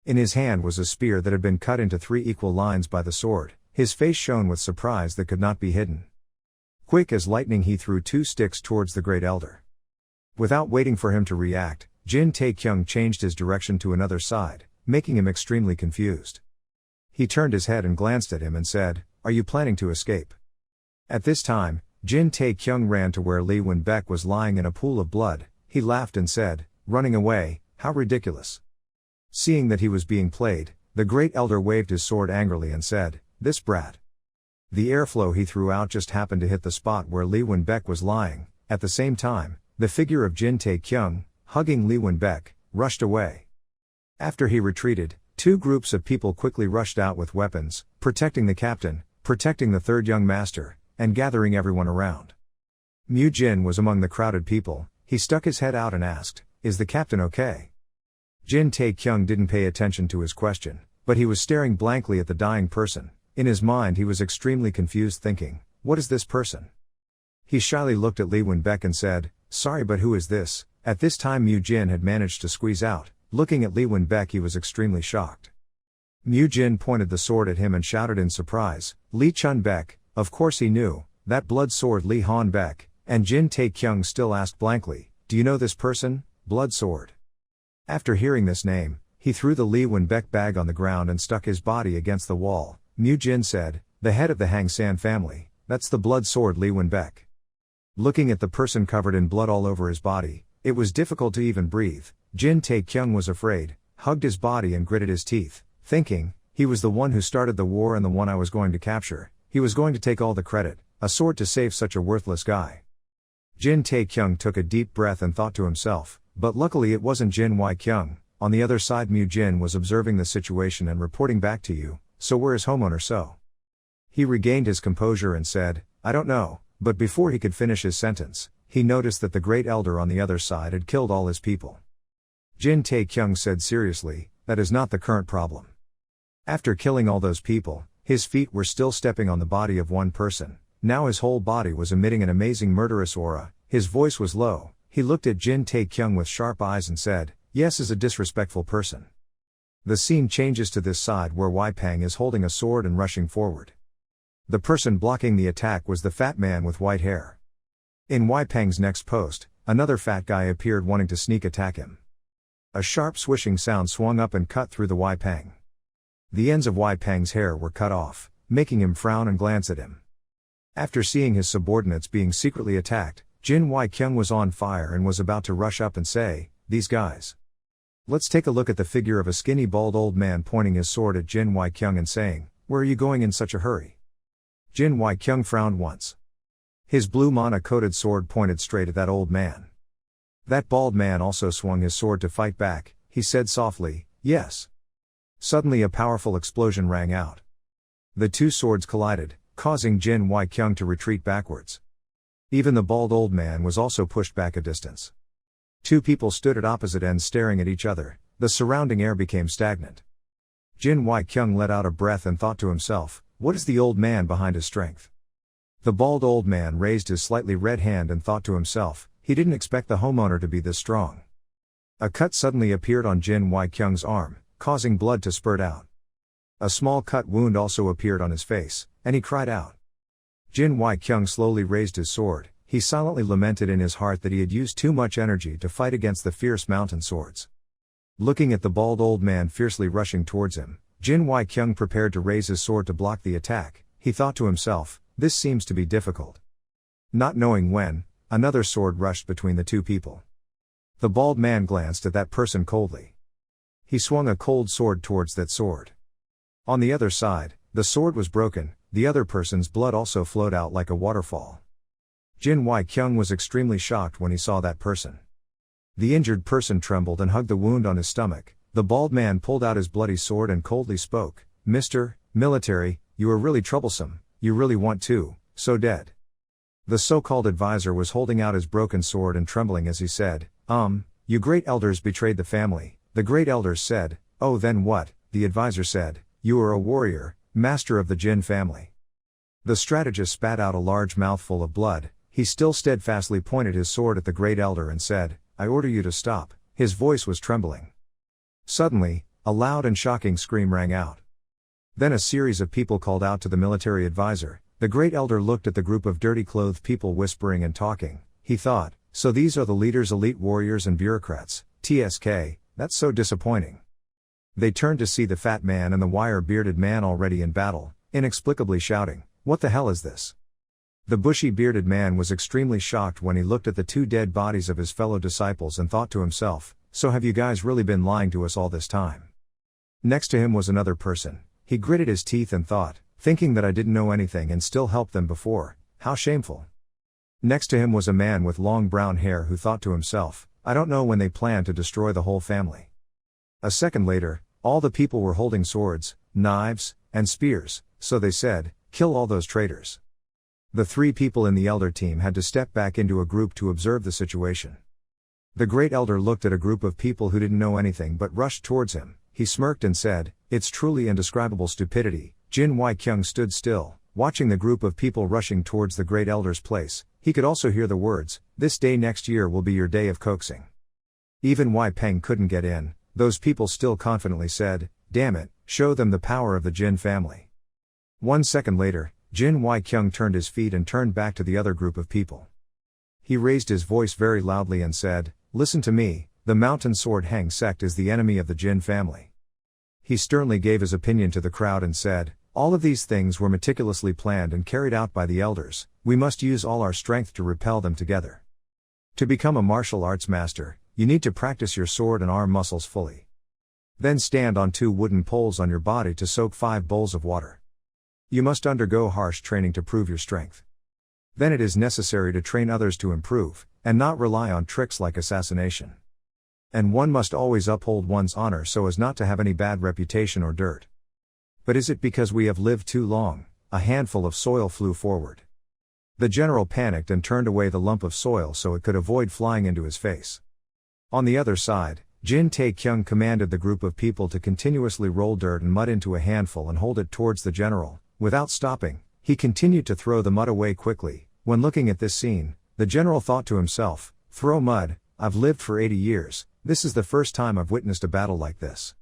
In his hand was a spear that had been cut into 3 equal lines by the sword. His face shone with surprise that could not be hidden. Quick as lightning he threw 2 sticks towards the Great Elder. Without waiting for him to react, Jin Taekyung changed his direction to another side, making him extremely confused. He turned his head and glanced at him and said, "Are you planning to escape?" At this time, Jin Taekyung ran to where Lee Won-baek was lying in a pool of blood. He laughed and said, "Running away, how ridiculous." Seeing that he was being played, the Great Elder waved his sword angrily and said, "This brat." The airflow he threw out just happened to hit the spot where Lee Won-baek was lying. At the same time, the figure of Jin Taekyung, hugging Lee Won-baek, rushed away. After he retreated, 2 groups of people quickly rushed out with weapons, protecting the captain, protecting the third young master, and gathering everyone around. Mu Jin was among the crowded people. He stuck his head out and asked, "Is the captain okay?" Jin Taekyung didn't pay attention to his question, but he was staring blankly at the dying person. In his mind he was extremely confused, thinking, "What is this person?" He shyly looked at Lee Won-baek and said, "Sorry, but who is this?" At this time Mu Jin had managed to squeeze out. Looking at Lee Won-baek he was extremely shocked. Mu Jin pointed the sword at him and shouted in surprise, "Lee Chun-baek." Of course he knew, that blood sword Lee Han-baek, and Jin Taekyung still asked blankly, "Do you know this person, blood sword?" After hearing this name, he threw the Lee Won-baek bag on the ground and stuck his body against the wall. Mu Jin said, "The head of the Hang San family, that's the blood sword Lee Won-baek." Looking at the person covered in blood all over his body, it was difficult to even breathe. Jin Taekyung was afraid, hugged his body and gritted his teeth, thinking, he was the one who started the war and the one I was going to capture. He was going to take all the credit, a sword to save such a worthless guy. Jin Taekyung took a deep breath and thought to himself, but luckily it wasn't Jin Wai-kyung. On the other side Mu Jin was observing the situation and reporting back to you, "So where is homeowner so?" He regained his composure and said, "I don't know," but before he could finish his sentence, he noticed that the Great Elder on the other side had killed all his people. Jin Taekyung said seriously, "That is not the current problem." After killing all those people, his feet were still stepping on the body of one person. Now his whole body was emitting an amazing murderous aura. His voice was low. He looked at Jin Taekyung with sharp eyes and said, "Yes, is a disrespectful person." The scene changes to this side where Wai Pang is holding a sword and rushing forward. The person blocking the attack was the fat man with white hair. In Wai Pang's next post, another fat guy appeared wanting to sneak attack him. A sharp swishing sound swung up and cut through the Wai Pang. The ends of Wai Pang's hair were cut off, making him frown and glance at him. After seeing his subordinates being secretly attacked, Jin Wai-kyung was on fire and was about to rush up and say, "These guys." Let's take a look at the figure of a skinny bald old man pointing his sword at Jin Wai-kyung and saying, "Where are you going in such a hurry?" Jin Wai-kyung frowned once. His blue mana-coated sword pointed straight at that old man. That bald man also swung his sword to fight back. He said softly, "Yes." Suddenly a powerful explosion rang out. The 2 swords collided, causing Jin Wai-kyung to retreat backwards. Even the bald old man was also pushed back a distance. 2 people stood at opposite ends staring at each other. The surrounding air became stagnant. Jin Wai-kyung let out a breath and thought to himself, what is the old man behind his strength? The bald old man raised his slightly red hand and thought to himself, he didn't expect the homeowner to be this strong. A cut suddenly appeared on Jin Wai-kyung's arm, causing blood to spurt out. A small cut wound also appeared on his face, and he cried out. Jin Wai-kyung slowly raised his sword. He silently lamented in his heart that he had used too much energy to fight against the fierce mountain swords. Looking at the bald old man fiercely rushing towards him, Jin Wai-kyung prepared to raise his sword to block the attack. He thought to himself, this seems to be difficult. Not knowing when, another sword rushed between the 2 people. The bald man glanced at that person coldly. He swung a cold sword towards that sword. On the other side, the sword was broken. The other person's blood also flowed out like a waterfall. Jin Wai-kyung was extremely shocked when he saw that person. The injured person trembled and hugged the wound on his stomach. The bald man pulled out his bloody sword and coldly spoke, "Mr. Military, you are really troublesome, you really want to, so dead." The so-called advisor was holding out his broken sword and trembling as he said, You great elders betrayed the family." The great elders said, "Oh, then what?" The advisor said, "You are a warrior, master of the Jin family." The strategist spat out a large mouthful of blood. He still steadfastly pointed his sword at the great elder and said, "I order you to stop. His voice was trembling. Suddenly, a loud and shocking scream rang out. Then a series of people called out to the military advisor. The great elder looked at the group of dirty-clothed people whispering and talking. He thought, so these are the leaders, elite warriors and bureaucrats, TSK, that's so disappointing. They turned to see the fat man and the wire-bearded man already in battle, inexplicably shouting, "What the hell is this?" The bushy-bearded man was extremely shocked when he looked at the two dead bodies of his fellow disciples and thought to himself, so have you guys really been lying to us all this time? Next to him was another person. He gritted his teeth and thought, thinking that I didn't know anything and still helped them before, how shameful. Next to him was a man with long brown hair who thought to himself, I don't know when they plan to destroy the whole family. A second later, all the people were holding swords, knives, and spears, so they said, kill all those traitors. The three people in the elder team had to step back into a group to observe the situation. The great elder looked at a group of people who didn't know anything but rushed towards him. He smirked and said, it's truly indescribable stupidity. Jin Wai-kyung stood still, watching the group of people rushing towards the great elder's place. He could also hear the words, this day next year will be your day of coaxing. Even Wai Peng couldn't get in. Those people still confidently said, damn it, show them the power of the Jin family. 1 second later, Jin Wai-kyung turned his feet and turned back to the other group of people. He raised his voice very loudly and said, listen to me, the Mountain Sword Hang sect is the enemy of the Jin family. He sternly gave his opinion to the crowd and said, all of these things were meticulously planned and carried out by the elders. We must use all our strength to repel them together. To become a martial arts master, you need to practice your sword and arm muscles fully. Then stand on 2 wooden poles on your body to soak 5 bowls of water. You must undergo harsh training to prove your strength. Then it is necessary to train others to improve, and not rely on tricks like assassination. And one must always uphold one's honor so as not to have any bad reputation or dirt. But is it because we have lived too long? A handful of soil flew forward. The general panicked and turned away the lump of soil so it could avoid flying into his face. On the other side, Jin Tae-kyung commanded the group of people to continuously roll dirt and mud into a handful and hold it towards the general. Without stopping, he continued to throw the mud away quickly. When looking at this scene, the general thought to himself, throw mud, I've lived for 80 years, this is the first time I've witnessed a battle like this.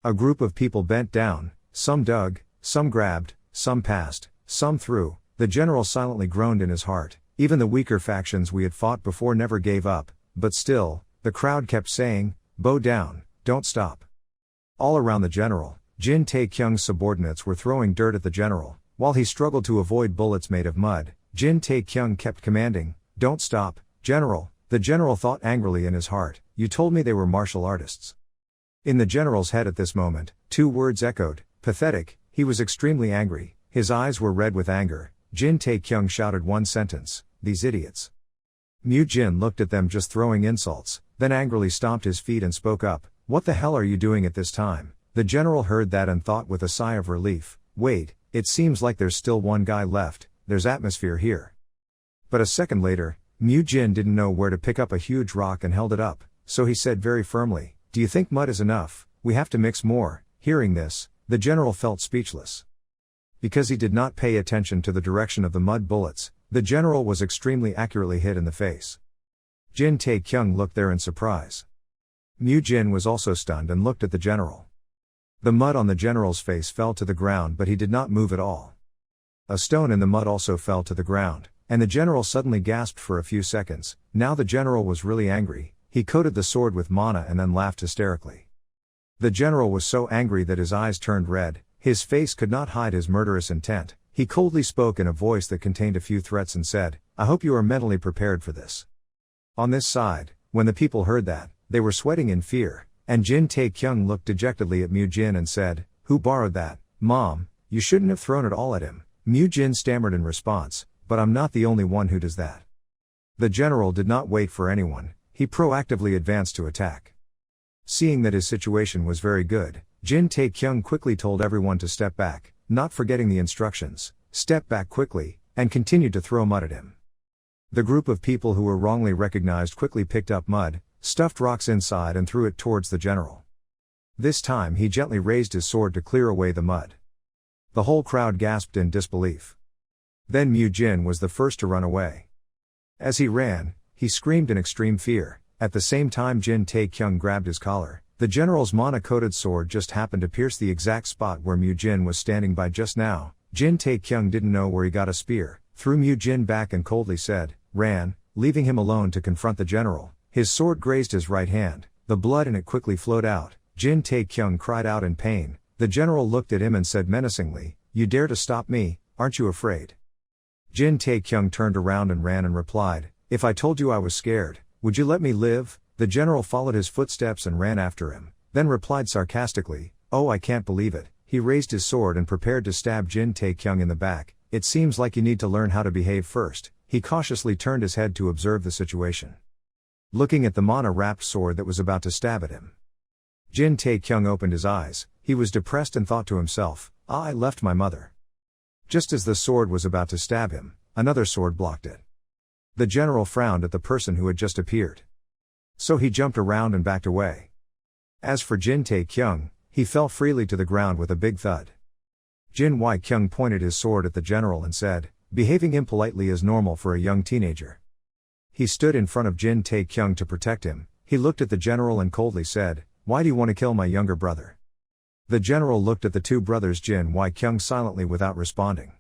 A group of people bent down, some dug, some grabbed, some passed, some threw. The general silently groaned in his heart. Even the weaker factions we had fought before never gave up, but still, the crowd kept saying, bow down, don't stop. All around the general, Jin Tae-kyung's subordinates were throwing dirt at the general. While he struggled to avoid bullets made of mud, Jin Tae-kyung kept commanding, don't stop, general. The general thought angrily in his heart, you told me they were martial artists. In the general's head at this moment, 2 words echoed, pathetic. He was extremely angry, his eyes were red with anger. Jin Tae-kyung shouted one sentence, these idiots. Mu Jin looked at them just throwing insults, then angrily stomped his feet and spoke up, what the hell are you doing at this time? The general heard that and thought with a sigh of relief, wait, it seems like there's still one guy left, there's atmosphere here. But a second later, Mu Jin didn't know where to pick up a huge rock and held it up, so he said very firmly, do you think mud is enough? We have to mix more. Hearing this, the general felt speechless. Because he did not pay attention to the direction of the mud bullets, the general was extremely accurately hit in the face. Jin Tae-kyung looked there in surprise. Mu Jin was also stunned and looked at the general. The mud on the general's face fell to the ground but he did not move at all. A stone in the mud also fell to the ground, and the general suddenly gasped for a few seconds. Now the general was really angry. He coated the sword with mana and then laughed hysterically. The general was so angry that his eyes turned red, his face could not hide his murderous intent. He coldly spoke in a voice that contained a few threats and said, I hope you are mentally prepared for this. On this side, when the people heard that, they were sweating in fear, and Jin Tae-kyung looked dejectedly at Mu Jin and said, who borrowed that? Mom, you shouldn't have thrown it all at him. Mu Jin stammered in response, but I'm not the only one who does that. The general did not wait for anyone, he proactively advanced to attack. Seeing that his situation was very good, Jin Tae-kyung quickly told everyone to step back, not forgetting the instructions, step back quickly, and continued to throw mud at him. The group of people who were wrongly recognized quickly picked up mud, stuffed rocks inside and threw it towards the general. This time he gently raised his sword to clear away the mud. The whole crowd gasped in disbelief. Then Mu Jin was the first to run away. As he ran, he screamed in extreme fear, At the same time Jin Tae-kyung grabbed his collar. The general's mana-coated sword just happened to pierce the exact spot where Mu Jin was standing by just now. Jin Tae-kyung didn't know where he got a spear, threw Mu Jin back and coldly said, "Ran," leaving him alone to confront the general. His sword grazed his right hand, the blood in it quickly flowed out. Jin Tae-kyung cried out in pain. The general looked at him and said menacingly, "You dare to stop me, aren't you afraid?" Jin Tae-kyung turned around and ran and replied, "If I told you I was scared, would you let me live?" The general followed his footsteps and ran after him, then replied sarcastically, "Oh, I can't believe it." He raised his sword and prepared to stab Jin Tae-kyung in the back. "It seems like you need to learn how to behave first." He cautiously turned his head to observe the situation, looking at the mana-wrapped sword that was about to stab at him. Jin Tae-kyung opened his eyes. He was depressed and thought to himself, "I left my mother." Just as the sword was about to stab him, another sword blocked it. The general frowned at the person who had just appeared, so he jumped around and backed away. As for Jin Tae-kyung, he fell freely to the ground with a big thud. Jin Tae-kyung pointed his sword at the general and said, "Behaving impolitely is normal for a young teenager." He stood in front of Jin Tae-kyung to protect him. He looked at the general and coldly said, "Why do you want to kill my younger brother?" The general looked at the two brothers Jin Tae-kyung silently without responding.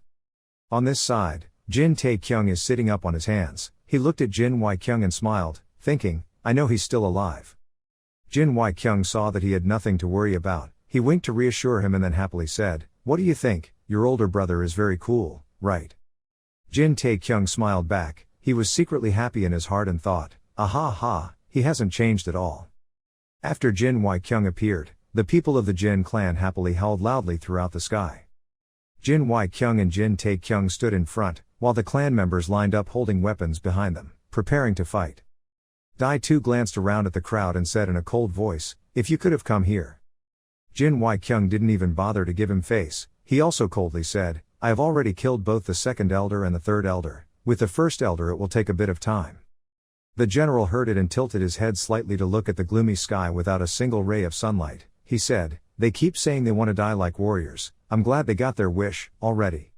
On this side, Jin Tae-kyung is sitting up on his hands. He looked at Jin Tae-kyung and smiled, thinking, "I know he's still alive." Jin Tae-kyung saw that he had nothing to worry about. He winked to reassure him and then happily said, "What do you think? Your older brother is very cool, right?" Jin Tae-kyung smiled back. He was secretly happy in his heart and thought, "Aha ha, he hasn't changed at all." After Jin Tae-kyung appeared, the people of the Jin clan happily howled loudly throughout the sky. Jin Tae-kyung and Jin Tae-kyung stood in front, while the clan members lined up holding weapons behind them, preparing to fight. Dai Tu glanced around at the crowd and said in a cold voice, "If you could have come here." Jin Tae-kyung didn't even bother to give him face. He also coldly said, "I have already killed both the second elder and the third elder. With the first elder it will take a bit of time." The general heard it and tilted his head slightly to look at the gloomy sky without a single ray of sunlight. He said, "They keep saying they want to die like warriors. I'm glad they got their wish, already."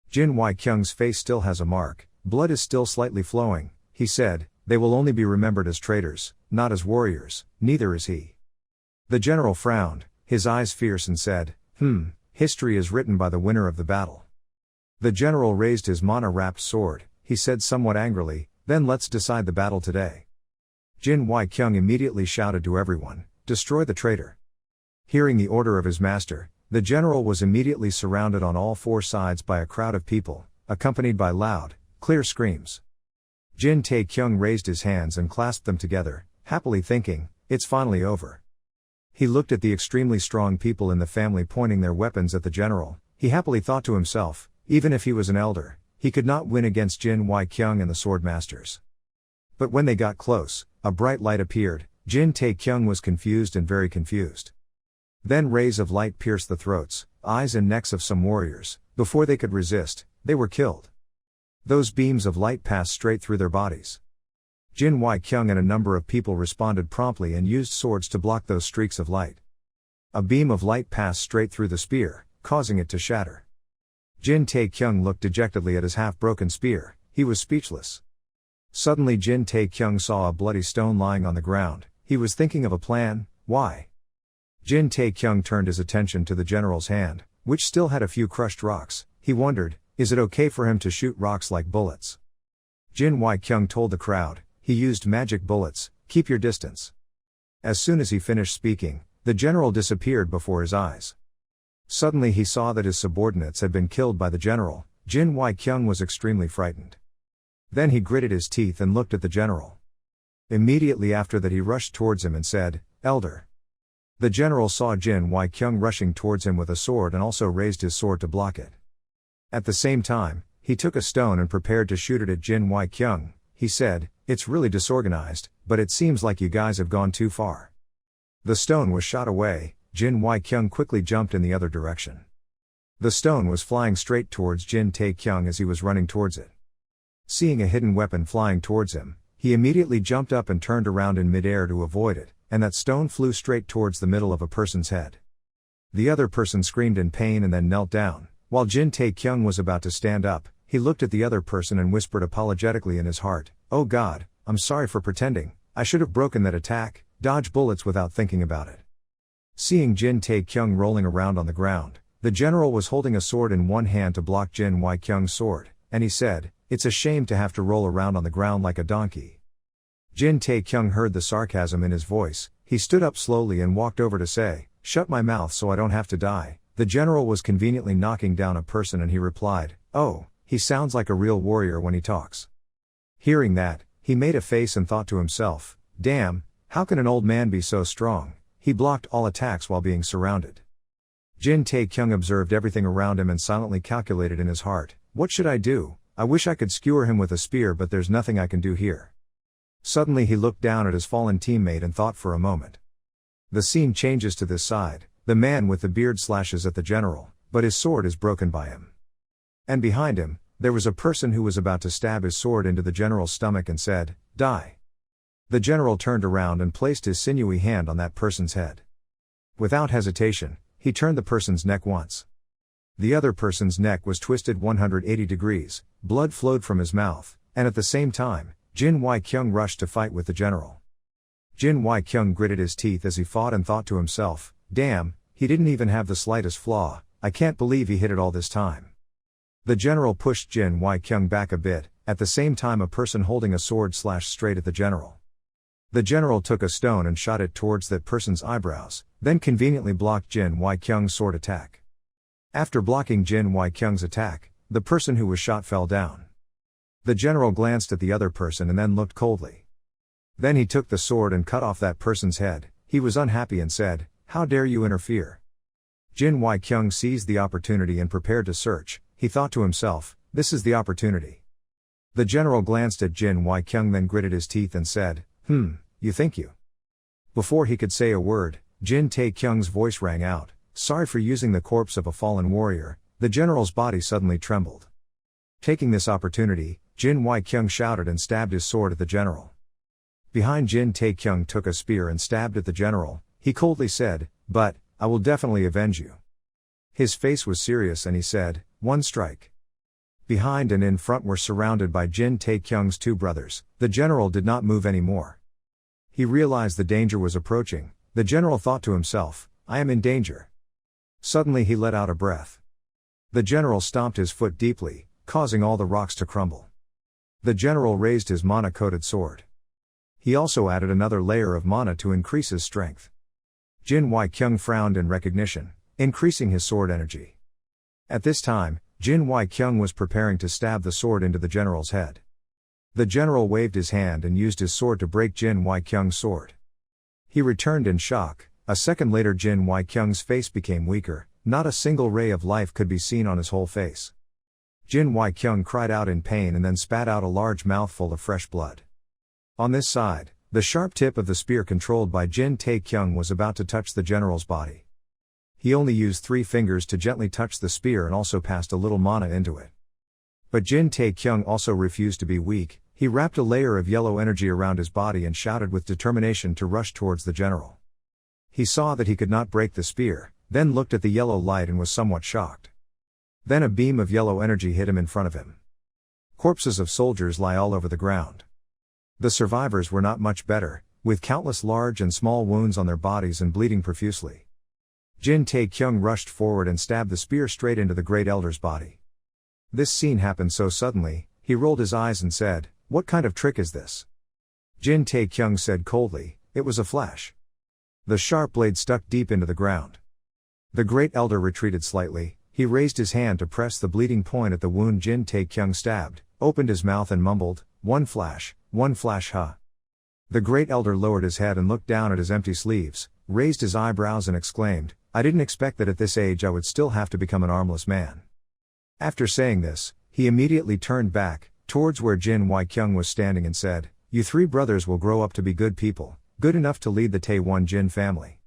Jin Tae-kyung's face still has a mark, blood is still slightly flowing. He said, "They will only be remembered as traitors, not as warriors, neither is he." The general frowned, his eyes fierce and said, History is written by the winner of the battle." The general raised his mana-wrapped sword. He said somewhat angrily, "Then let's decide the battle today." Jin Tae-kyung immediately shouted to everyone, "Destroy the traitor." Hearing the order of his master, the general was immediately surrounded on all four sides by a crowd of people, accompanied by loud, clear screams. Jin Tae-kyung raised his hands and clasped them together, happily thinking, "It's finally over." He looked at the extremely strong people in the family pointing their weapons at the general. He happily thought to himself, even if he was an elder, he could not win against Jin Tae-kyung and the sword masters. But when they got close, a bright light appeared. Jin Tae-kyung was confused and very confused. Then rays of light pierced the throats, eyes and necks of some warriors. Before they could resist, they were killed. Those beams of light passed straight through their bodies. Jin Tae-kyung and a number of people responded promptly and used swords to block those streaks of light. A beam of light passed straight through the spear, causing it to shatter. Jin Tae-kyung looked dejectedly at his half-broken spear. He was speechless. Suddenly Jin Tae-kyung saw a bloody stone lying on the ground. He was thinking of a plan. Why? Jin Tae-kyung turned his attention to the general's hand, which still had a few crushed rocks. He wondered, is it okay for him to shoot rocks like bullets? Jin Tae-kyung told the crowd, "He used magic bullets, keep your distance." As soon as he finished speaking, the general disappeared before his eyes. Suddenly he saw that his subordinates had been killed by the general. Jin Tae-kyung was extremely frightened. Then he gritted his teeth and looked at the general. Immediately after that he rushed towards him and said, "Elder." The general saw Jin Tae-kyung rushing towards him with a sword and also raised his sword to block it. At the same time, he took a stone and prepared to shoot it at Jin Tae-kyung. He said, "It's really disorganized, but it seems like you guys have gone too far." The stone was shot away. Jin Tae-kyung quickly jumped in the other direction. The stone was flying straight towards Jin Tae-kyung as he was running towards it. Seeing a hidden weapon flying towards him, he immediately jumped up and turned around in midair to avoid it, and that stone flew straight towards the middle of a person's head. The other person screamed in pain and then knelt down. While Jin Tae-kyung was about to stand up, he looked at the other person and whispered apologetically in his heart, "Oh God, I'm sorry for pretending. I should have broken that attack, dodge bullets without thinking about it. Seeing Jin Tae-kyung rolling around on the ground, the general was holding a sword in one hand to block Jin Wai-kyung's sword, and he said, "It's a shame to have to roll around on the ground like a donkey." Jin Tae-kyung heard the sarcasm in his voice. He stood up slowly and walked over to say, "Shut my mouth so I don't have to die." The general was conveniently knocking down a person and he replied, "Oh, he sounds like a real warrior when he talks." Hearing that, he made a face and thought to himself, "Damn, how can an old man be so strong?" He blocked all attacks while being surrounded. Jin Tae-kyung observed everything around him and silently calculated in his heart, "What should I do? I wish I could skewer him with a spear, but there's nothing I can do here." Suddenly he looked down at his fallen teammate and thought for a moment. The scene changes to this side. The man with the beard slashes at the general, but his sword is broken by him. And behind him, there was a person who was about to stab his sword into the general's stomach and said, "Die." The general turned around and placed his sinewy hand on that person's head. Without hesitation, he turned the person's neck once. The other person's neck was twisted 180 degrees, blood flowed from his mouth, and at the same time, Jin Wai-kyung rushed to fight with the general. Jin Wai-kyung gritted his teeth as he fought and thought to himself, "Damn, he didn't even have the slightest flaw, I can't believe he hit it all this time." The general pushed Jin Wai-kyung back a bit, at the same time a person holding a sword slashed straight at the general. The general took a stone and shot it towards that person's eyebrows, then conveniently blocked Jin Wai-kyung's sword attack. After blocking Jin Wai-kyung's attack, the person who was shot fell down. The general glanced at the other person and then looked coldly. Then he took the sword and cut off that person's head. He was unhappy and said, "How dare you interfere?" Jin Wai-kyung seized the opportunity and prepared to search. He thought to himself, "This is the opportunity." The general glanced at Jin Wai-kyung, then gritted his teeth and said, You think you?" Before he could say a word, Jin Tae-kyung's voice rang out, "Sorry for using the corpse of a fallen warrior." The general's body suddenly trembled. Taking this opportunity, Jin Wai-kyung shouted and stabbed his sword at the general. Behind Jin Tae-kyung took a spear and stabbed at the general. He coldly said, "But, I will definitely avenge you." His face was serious and he said, "One strike." Behind and in front were surrounded by Jin Tae-kyung's two brothers. The general did not move anymore. He realized the danger was approaching. The general thought to himself, "I am in danger." Suddenly he let out a breath. The general stomped his foot deeply, causing all the rocks to crumble. The general raised his mana-coated sword. He also added another layer of mana to increase his strength. Jin Wai-kyung frowned in recognition, increasing his sword energy. At this time, Jin Wai-kyung was preparing to stab the sword into the general's head. The general waved his hand and used his sword to break Jin Wai-kyung's sword. He returned in shock. A second later Jin Wai-kyung's face became weaker, not a single ray of life could be seen on his whole face. Jin Wai-kyung cried out in pain and then spat out a large mouthful of fresh blood. On this side, the sharp tip of the spear controlled by Jin Tae-kyung was about to touch the general's body. He only used 3 fingers to gently touch the spear and also passed a little mana into it. But Jin Tae-kyung also refused to be weak. He wrapped a layer of yellow energy around his body and shouted with determination to rush towards the general. He saw that he could not break the spear, then looked at the yellow light and was somewhat shocked. Then a beam of yellow energy hit him in front of him. Corpses of soldiers lie all over the ground. The survivors were not much better, with countless large and small wounds on their bodies and bleeding profusely. Jin Tae-kyung rushed forward and stabbed the spear straight into the Great Elder's body. This scene happened so suddenly, he rolled his eyes and said, "What kind of trick is this?" Jin Tae-kyung said coldly, "It was a flash." The sharp blade stuck deep into the ground. The Great Elder retreated slightly. He raised his hand to press the bleeding point at the wound Jin Tae-kyung stabbed, opened his mouth and mumbled, one flash, huh." The Great Elder lowered his head and looked down at his empty sleeves, raised his eyebrows and exclaimed, "I didn't expect that at this age I would still have to become an armless man." After saying this, he immediately turned back, towards where Jin Wai-kyung was standing and said, "You 3 brothers will grow up to be good people, good enough to lead the Tae-won Jin family."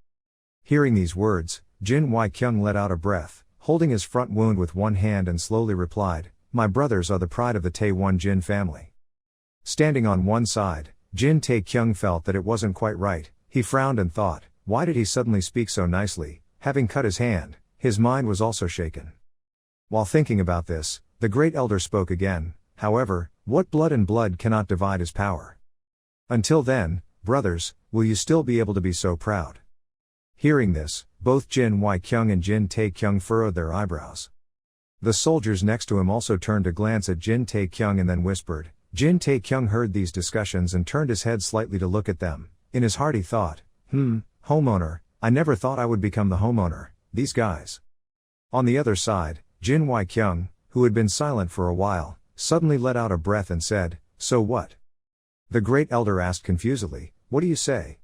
Hearing these words, Jin Wai-kyung let out a breath, holding his front wound with one hand and slowly replied, "My brothers are the pride of the Tae-won Jin family." Standing on one side, Jin Tae-kyung felt that it wasn't quite right. He frowned and thought, why did he suddenly speak so nicely? Having cut his hand, his mind was also shaken. While thinking about this, the Great Elder spoke again, "However, what blood and blood cannot divide is power. Until then, brothers, will you still be able to be so proud? Hearing this, both Jin Wai-kyung and Jin Tae-kyung furrowed their eyebrows. The soldiers next to him also turned to glance at Jin Tae-kyung and then whispered. Jin Tae-kyung heard these discussions and turned his head slightly to look at them. In his heart he thought, homeowner, I never thought I would become the homeowner, these guys. On the other side, Jin Wai-kyung, who had been silent for a while, suddenly let out a breath and said, so what? The great elder asked confusedly, what do you say?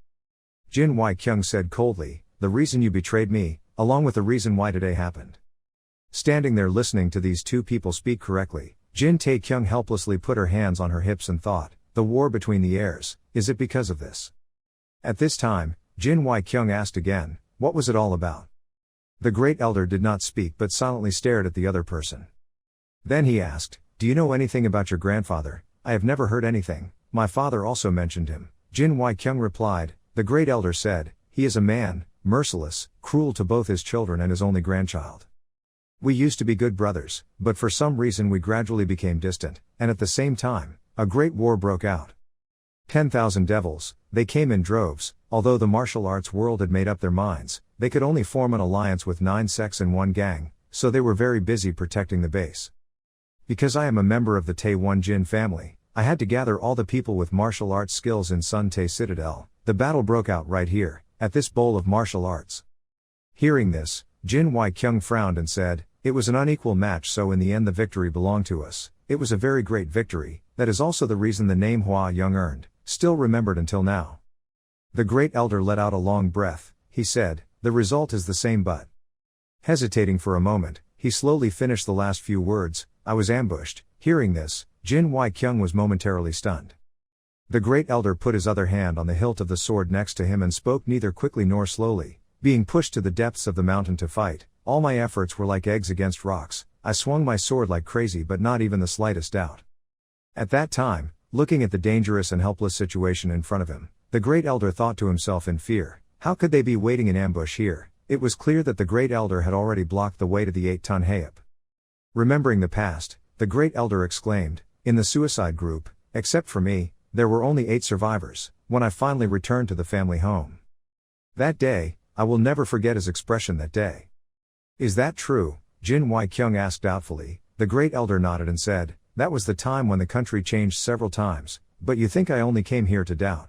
Jin Wai-kyung said coldly, the reason you betrayed me, along with the reason why today happened. Standing there listening to these two people speak correctly, Jin Tae-kyung helplessly put her hands on her hips and thought, the war between the heirs, is it because of this? At this time, Jin Wai-kyung asked again, what was it all about? The great elder did not speak but silently stared at the other person. Then he asked, do you know anything about your grandfather? I have never heard anything, my father also mentioned him. Jin Wai-kyung replied, the great elder said, he is a man, merciless, cruel to both his children and his only grandchild. We used to be good brothers, but for some reason we gradually became distant, and at the same time, a great war broke out. 10,000 devils, they came in droves, although the martial arts world had made up their minds, they could only form an alliance with 9 sects and 1 gang, so they were very busy protecting the base. Because I am a member of the Tae-1 Jin family, I had to gather all the people with martial arts skills in Sun Tae Citadel. The battle broke out right here, at this bowl of martial arts. Hearing this, Jin Wai-kyung frowned and said, it was an unequal match, so in the end the victory belonged to us. It was a very great victory, that is also the reason the name Hua Young earned, still remembered until now. The great elder let out a long breath, he said, the result is the same but. Hesitating for a moment, he slowly finished the last few words, I was ambushed. Hearing this, Jin Wai-kyung was momentarily stunned. The great elder put his other hand on the hilt of the sword next to him and spoke neither quickly nor slowly, being pushed to the depths of the mountain to fight, all my efforts were like eggs against rocks, I swung my sword like crazy but not even the slightest doubt. At that time, looking at the dangerous and helpless situation in front of him, the great elder thought to himself in fear, how could they be waiting in ambush here? It was clear that the great elder had already blocked the way to the 8-ton Hayup. Remembering the past, the great elder exclaimed, in the suicide group, except for me, there were only 8 survivors, when I finally returned to the family home. That day, I will never forget his expression that day. Is that true? Jin Wai-kyung asked doubtfully. The great elder nodded and said, that was the time when the country changed several times, but you think I only came here to doubt.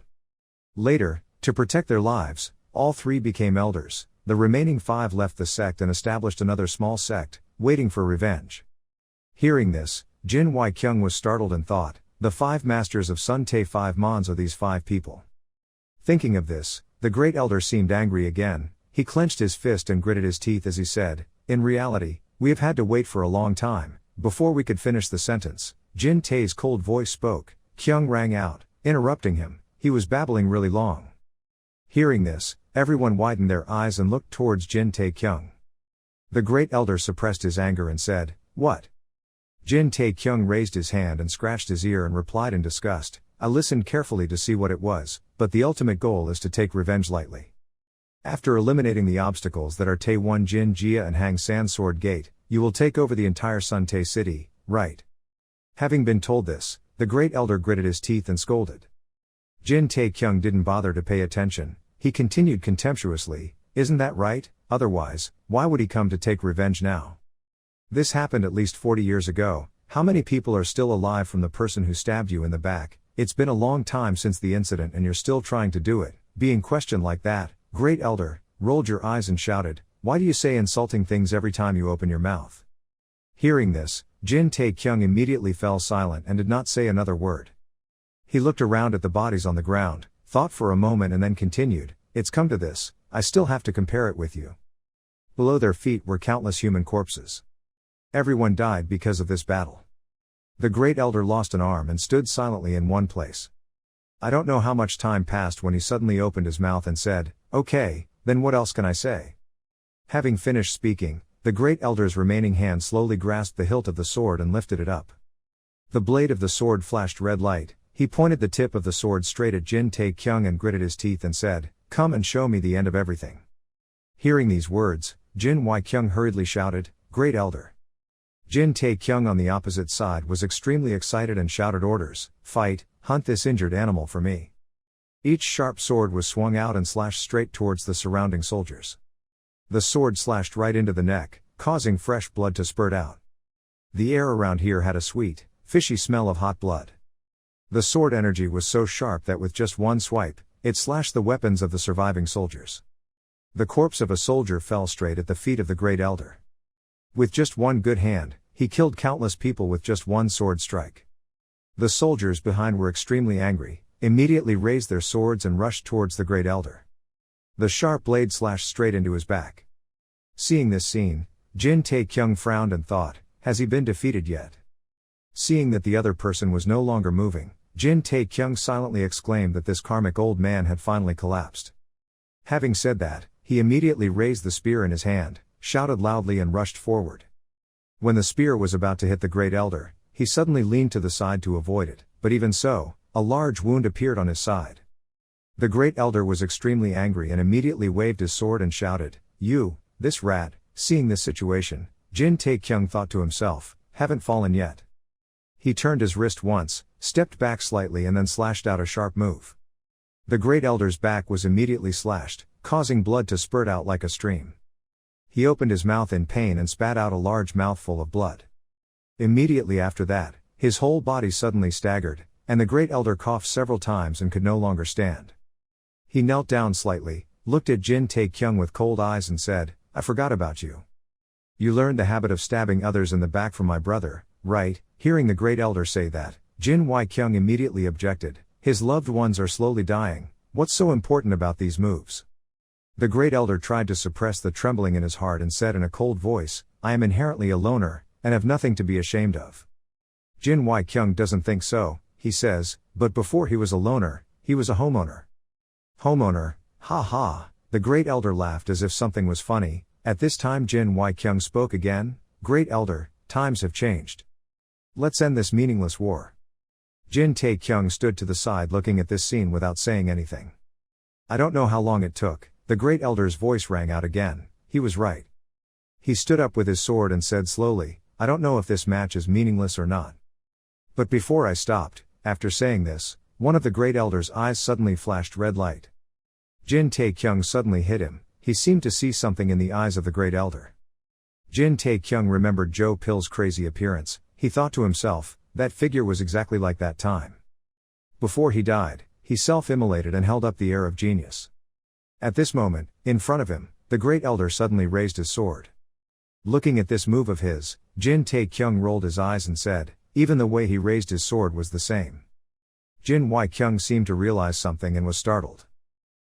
Later, to protect their lives, all 3 became elders, the remaining 5 left the sect and established another small sect, waiting for revenge. Hearing this, Jin Wai-kyung was startled and thought, the 5 masters of Sun Tae 5 Mons are these 5 people. Thinking of this, the great elder seemed angry again, he clenched his fist and gritted his teeth as he said, in reality, we have had to wait for a long time, before we could finish the sentence. Jin Tae's cold voice spoke, Kyung rang out, interrupting him, he was babbling really long. Hearing this, everyone widened their eyes and looked towards Jin Tae-kyung. The great elder suppressed his anger and said, what? Jin Tae-kyung raised his hand and scratched his ear and replied in disgust, I listened carefully to see what it was, but the ultimate goal is to take revenge lightly. After eliminating the obstacles that are Tae-1 Jin Jia and Hang San Sword Gate, you will take over the entire Sun Tae city, right? Having been told this, the great elder gritted his teeth and scolded. Jin Tae-kyung didn't bother to pay attention, he continued contemptuously, isn't that right? Otherwise, why would he come to take revenge now? This happened at least 40 years ago, how many people are still alive from the person who stabbed you in the back? It's been a long time since the incident and you're still trying to do it. Being questioned like that, great elder, rolled your eyes and shouted, why do you say insulting things every time you open your mouth? Hearing this, Jin Tae-kyung immediately fell silent and did not say another word. He looked around at the bodies on the ground, thought for a moment and then continued, it's come to this, I still have to compare it with you. Below their feet were countless human corpses. Everyone died because of this battle. The great elder lost an arm and stood silently in one place. I don't know how much time passed when he suddenly opened his mouth and said, okay, then what else can I say? Having finished speaking, the great elder's remaining hand slowly grasped the hilt of the sword and lifted it up. The blade of the sword flashed red light, he pointed the tip of the sword straight at Jin Tae-kyung and gritted his teeth and said, come and show me the end of everything. Hearing these words, Jin Wai-kyung hurriedly shouted, great elder. Jin Tae-kyung on the opposite side was extremely excited and shouted orders, fight, hunt this injured animal for me. Each sharp sword was swung out and slashed straight towards the surrounding soldiers. The sword slashed right into the neck, causing fresh blood to spurt out. The air around here had a sweet, fishy smell of hot blood. The sword energy was so sharp that with just one swipe, it slashed the weapons of the surviving soldiers. The corpse of a soldier fell straight at the feet of the Great Elder. With just one good hand, he killed countless people with just one sword strike. The soldiers behind were extremely angry, immediately raised their swords and rushed towards the Great Elder. The sharp blade slashed straight into his back. Seeing this scene, Jin Tae-kyung frowned and thought, has he been defeated yet? Seeing that the other person was no longer moving, Jin Tae-kyung silently exclaimed that this karmic old man had finally collapsed. Having said that, he immediately raised the spear in his hand, shouted loudly and rushed forward. When the spear was about to hit the Great Elder, he suddenly leaned to the side to avoid it, but even so, a large wound appeared on his side. The Great Elder was extremely angry and immediately waved his sword and shouted, "You, this rat." Seeing this situation, Jin Tae-kyung thought to himself, haven't fallen yet. He turned his wrist once, stepped back slightly and then slashed out a sharp move. The Great Elder's back was immediately slashed, causing blood to spurt out like a stream. He opened his mouth in pain and spat out a large mouthful of blood. Immediately after that, his whole body suddenly staggered, and the Great Elder coughed several times and could no longer stand. He knelt down slightly, looked at Jin Tae-kyung with cold eyes and said, "I forgot about you. You learned the habit of stabbing others in the back from my brother, right?" Hearing the Great Elder say that, Jin Tae-kyung immediately objected, "His loved ones are slowly dying, what's so important about these moves?" The Great Elder tried to suppress the trembling in his heart and said in a cold voice, "I am inherently a loner, and have nothing to be ashamed of." Jin Tae-kyung doesn't think so, he says, but before he was a loner, he was a homeowner. Homeowner, ha ha, the Great Elder laughed as if something was funny. At this time Jin Tae-kyung spoke again, "Great Elder, times have changed. Let's end this meaningless war." Jin Tae-kyung stood to the side looking at this scene without saying anything. I don't know how long it took, the Great Elder's voice rang out again, he was right. He stood up with his sword and said slowly, "I don't know if this match is meaningless or not. But before I stopped," after saying this, one of the Great Elder's eyes suddenly flashed red light. Jin Tae-kyung suddenly hit him, he seemed to see something in the eyes of the Great Elder. Jin Tae-kyung remembered Joe Pill's crazy appearance, he thought to himself, that figure was exactly like that time. Before he died, he self-immolated and held up the air of genius. At this moment, in front of him, the Great Elder suddenly raised his sword. Looking at this move of his, Jin Tae-kyung rolled his eyes and said, even the way he raised his sword was the same. Jin Tae-kyung seemed to realize something and was startled.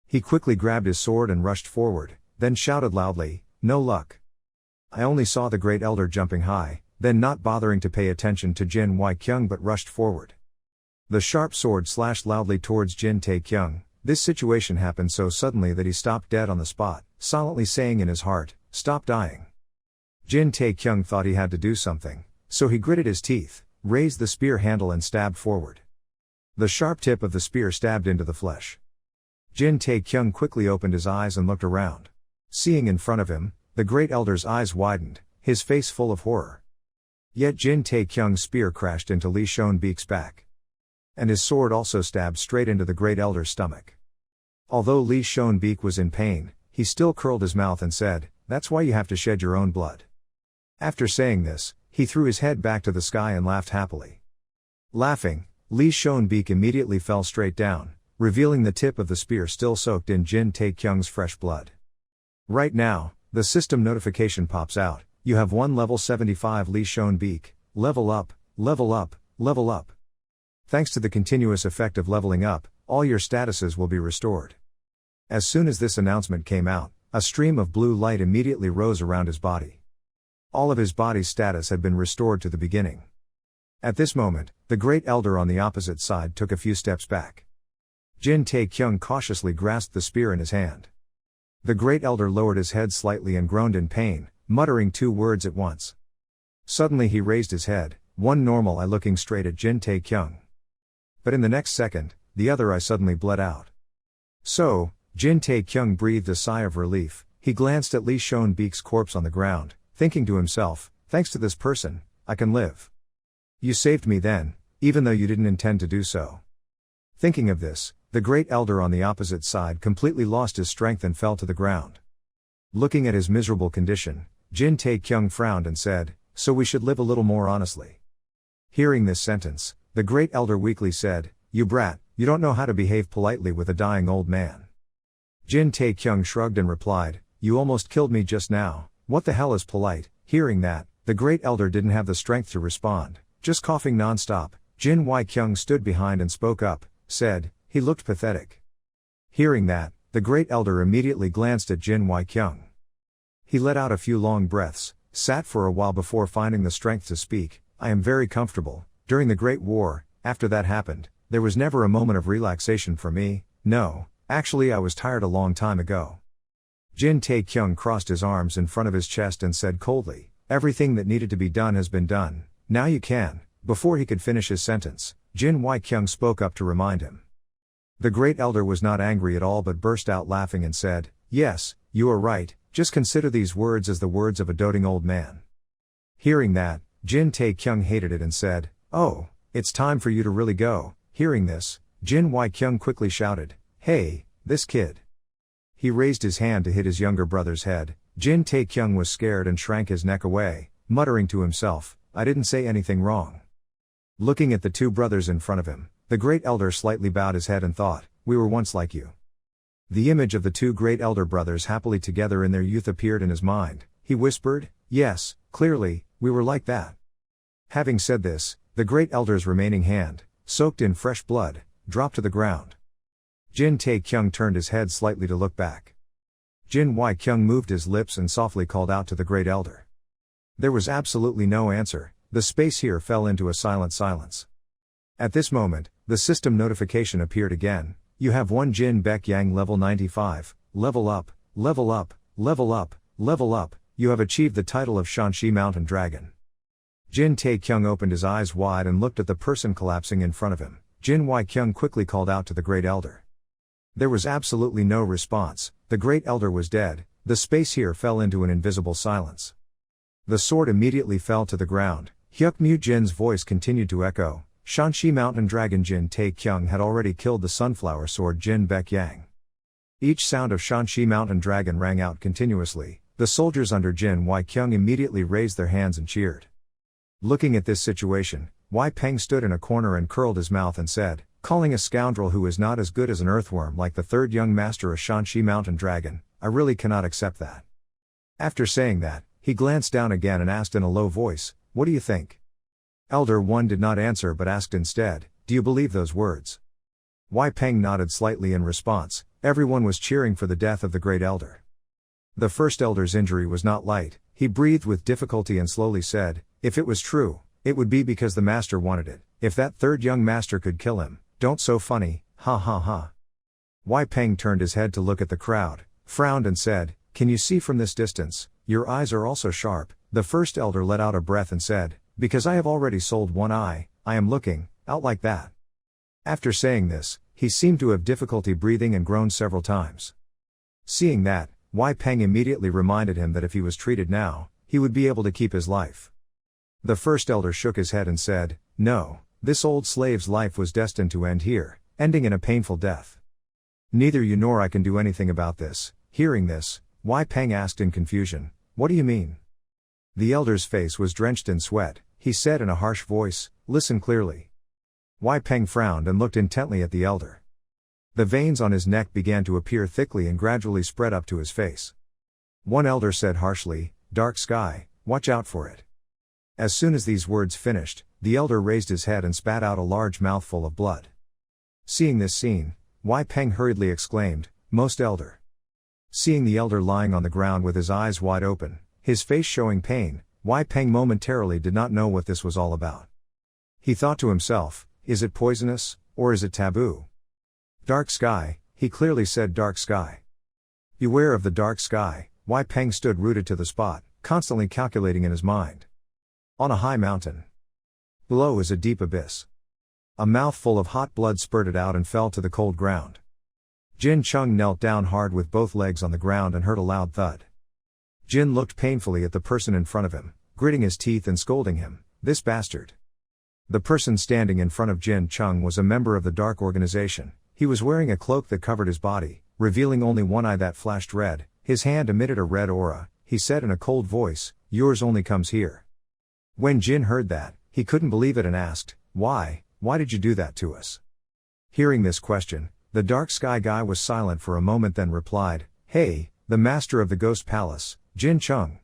He quickly grabbed his sword and rushed forward, then shouted loudly, "No luck." I only saw the Great Elder jumping high, then not bothering to pay attention to Jin Tae-kyung but rushed forward. The sharp sword slashed loudly towards Jin Tae-kyung. This situation happened so suddenly that he stopped dead on the spot, silently saying in his heart, "Stop dying." Jin Tae-kyung thought he had to do something, so he gritted his teeth, raised the spear handle and stabbed forward. The sharp tip of the spear stabbed into the flesh. Jin Tae-kyung quickly opened his eyes and looked around. Seeing in front of him, the Great Elder's eyes widened, his face full of horror. Yet Jin Tae-kyung's spear crashed into Lee Shoen-beek's back. And his sword also stabbed straight into the Great Elder's stomach. Although Lee Shoen-beek was in pain, he still curled his mouth and said, "That's why you have to shed your own blood." After saying this, he threw his head back to the sky and laughed happily. Laughing, Lee Shoen-beek immediately fell straight down, revealing the tip of the spear still soaked in Jin Tae-kyung's fresh blood. Right now, the system notification pops out, "You have won level 75 Lee Shoen-beek, level up, level up, level up." Thanks to the continuous effect of leveling up, all your statuses will be restored. As soon as this announcement came out, a stream of blue light immediately rose around his body. All of his body's status had been restored to the beginning. At this moment, the Great Elder on the opposite side took a few steps back. Jin Tae-kyung cautiously grasped the spear in his hand. The Great Elder lowered his head slightly and groaned in pain, muttering two words at once. Suddenly he raised his head, one normal eye looking straight at Jin Tae-kyung. But in the next second, the other eye suddenly bled out. So, Jin Tae-kyung breathed a sigh of relief, he glanced at Lee Shoen-beek's corpse on the ground, thinking to himself, "Thanks to this person, I can live. You saved me then, even though you didn't intend to do so." Thinking of this, the great elder on the opposite side completely lost his strength and fell to the ground. Looking at his miserable condition, Jin Tae-kyung frowned and said, "So we should live a little more honestly." Hearing this sentence, the great elder weakly said, "You brat, you don't know how to behave politely with a dying old man." Jin Tae-kyung shrugged and replied, "You almost killed me just now, what the hell is polite?" Hearing that, the great elder didn't have the strength to respond, just coughing non-stop. Jin Wai-kyung stood behind and spoke up, said, he looked pathetic. Hearing that, the great elder immediately glanced at Jin Wai-kyung. He let out a few long breaths, sat for a while before finding the strength to speak. "I am very comfortable. During the Great War, after that happened, there was never a moment of relaxation for me. No, actually I was tired a long time ago." Jin Tae-kyung crossed his arms in front of his chest and said coldly, "Everything that needed to be done has been done, now you can." Before he could finish his sentence, Jin Wai-kyung spoke up to remind him. The great elder was not angry at all but burst out laughing and said, "Yes, you are right, just consider these words as the words of a doting old man." Hearing that, Jin Tae-kyung hated it and said, "Oh, it's time for you to really go." Hearing this, Jin Wai-kyung quickly shouted, "Hey, this kid." He raised his hand to hit his younger brother's head. Jin Tae-kyung was scared and shrank his neck away, muttering to himself, "I didn't say anything wrong." Looking at the two brothers in front of him, the great elder slightly bowed his head and thought, "We were once like you." The image of the two great elder brothers happily together in their youth appeared in his mind. He whispered, "Yes, clearly, we were like that." Having said this, the great elder's remaining hand, soaked in fresh blood, dropped to the ground. Jin Tae-kyung turned his head slightly to look back. Jin Wai-kyung moved his lips and softly called out to the great elder. There was absolutely no answer. The space here fell into a silent silence. At this moment, the system notification appeared again. "You have one Jin Baek Yang level 95, level up, level up, level up, level up. You have achieved the title of Shanxi Mountain Dragon." Jin Tae-kyung opened his eyes wide and looked at the person collapsing in front of him. Jin Wai-kyung quickly called out to the great elder. There was absolutely no response. The great elder was dead. The space here fell into an invisible silence. The sword immediately fell to the ground. Hyuk Mu Jin's voice continued to echo. Shanxi Mountain Dragon Jin Tae-kyung had already killed the sunflower sword Jin Baek Yang. Each sound of Shanxi Mountain Dragon rang out continuously. The soldiers under Jin Wai-kyung immediately raised their hands and cheered. Looking at this situation, Wai Peng stood in a corner and curled his mouth and said, "Calling a scoundrel who is not as good as an earthworm like the third young master of Shanxi Mountain Dragon, I really cannot accept that." After saying that, he glanced down again and asked in a low voice, "What do you think?" Elder One did not answer but asked instead, "Do you believe those words?" Wai Peng nodded slightly in response. Everyone was cheering for the death of the great elder. The first elder's injury was not light. He breathed with difficulty and slowly said, "If it was true, it would be because the master wanted it. If that third young master could kill him, don't so funny, ha ha ha." Wai Peng turned his head to look at the crowd, frowned and said, "Can you see from this distance? Your eyes are also sharp." The first elder let out a breath and said, "Because I have already sold one eye, I am looking out like that." After saying this, he seemed to have difficulty breathing and groaned several times. Seeing that, Wai Peng immediately reminded him that if he was treated now, he would be able to keep his life. The first elder shook his head and said, "No, this old slave's life was destined to end here, ending in a painful death. Neither you nor I can do anything about this." Hearing this, Wai Peng asked in confusion, "What do you mean?" The elder's face was drenched in sweat. He said in a harsh voice, "Listen clearly." Wai Peng frowned and looked intently at the elder. The veins on his neck began to appear thickly and gradually spread up to his face. One elder said harshly, "Dark sky, watch out for it." As soon as these words finished, the elder raised his head and spat out a large mouthful of blood. Seeing this scene, Wai Peng hurriedly exclaimed, "Most elder." Seeing the elder lying on the ground with his eyes wide open, his face showing pain, Wai Peng momentarily did not know what this was all about. He thought to himself, is it poisonous, or is it taboo? Dark sky, he clearly said dark sky. Beware of the dark sky. Wai Peng stood rooted to the spot, constantly calculating in his mind. On a high mountain. Below is a deep abyss. A mouthful of hot blood spurted out and fell to the cold ground. Jin Chung knelt down hard with both legs on the ground and heard a loud thud. Jin looked painfully at the person in front of him, gritting his teeth and scolding him, "This bastard." The person standing in front of Jin Chung was a member of the Dark Organization. He was wearing a cloak that covered his body, revealing only one eye that flashed red. His hand emitted a red aura. He said in a cold voice, "Yours only comes here." When Jin heard that, he couldn't believe it and asked, "Why did you do that to us?" Hearing this question, the dark sky guy was silent for a moment then replied, "Hey, the master of the ghost palace, Jin Chung.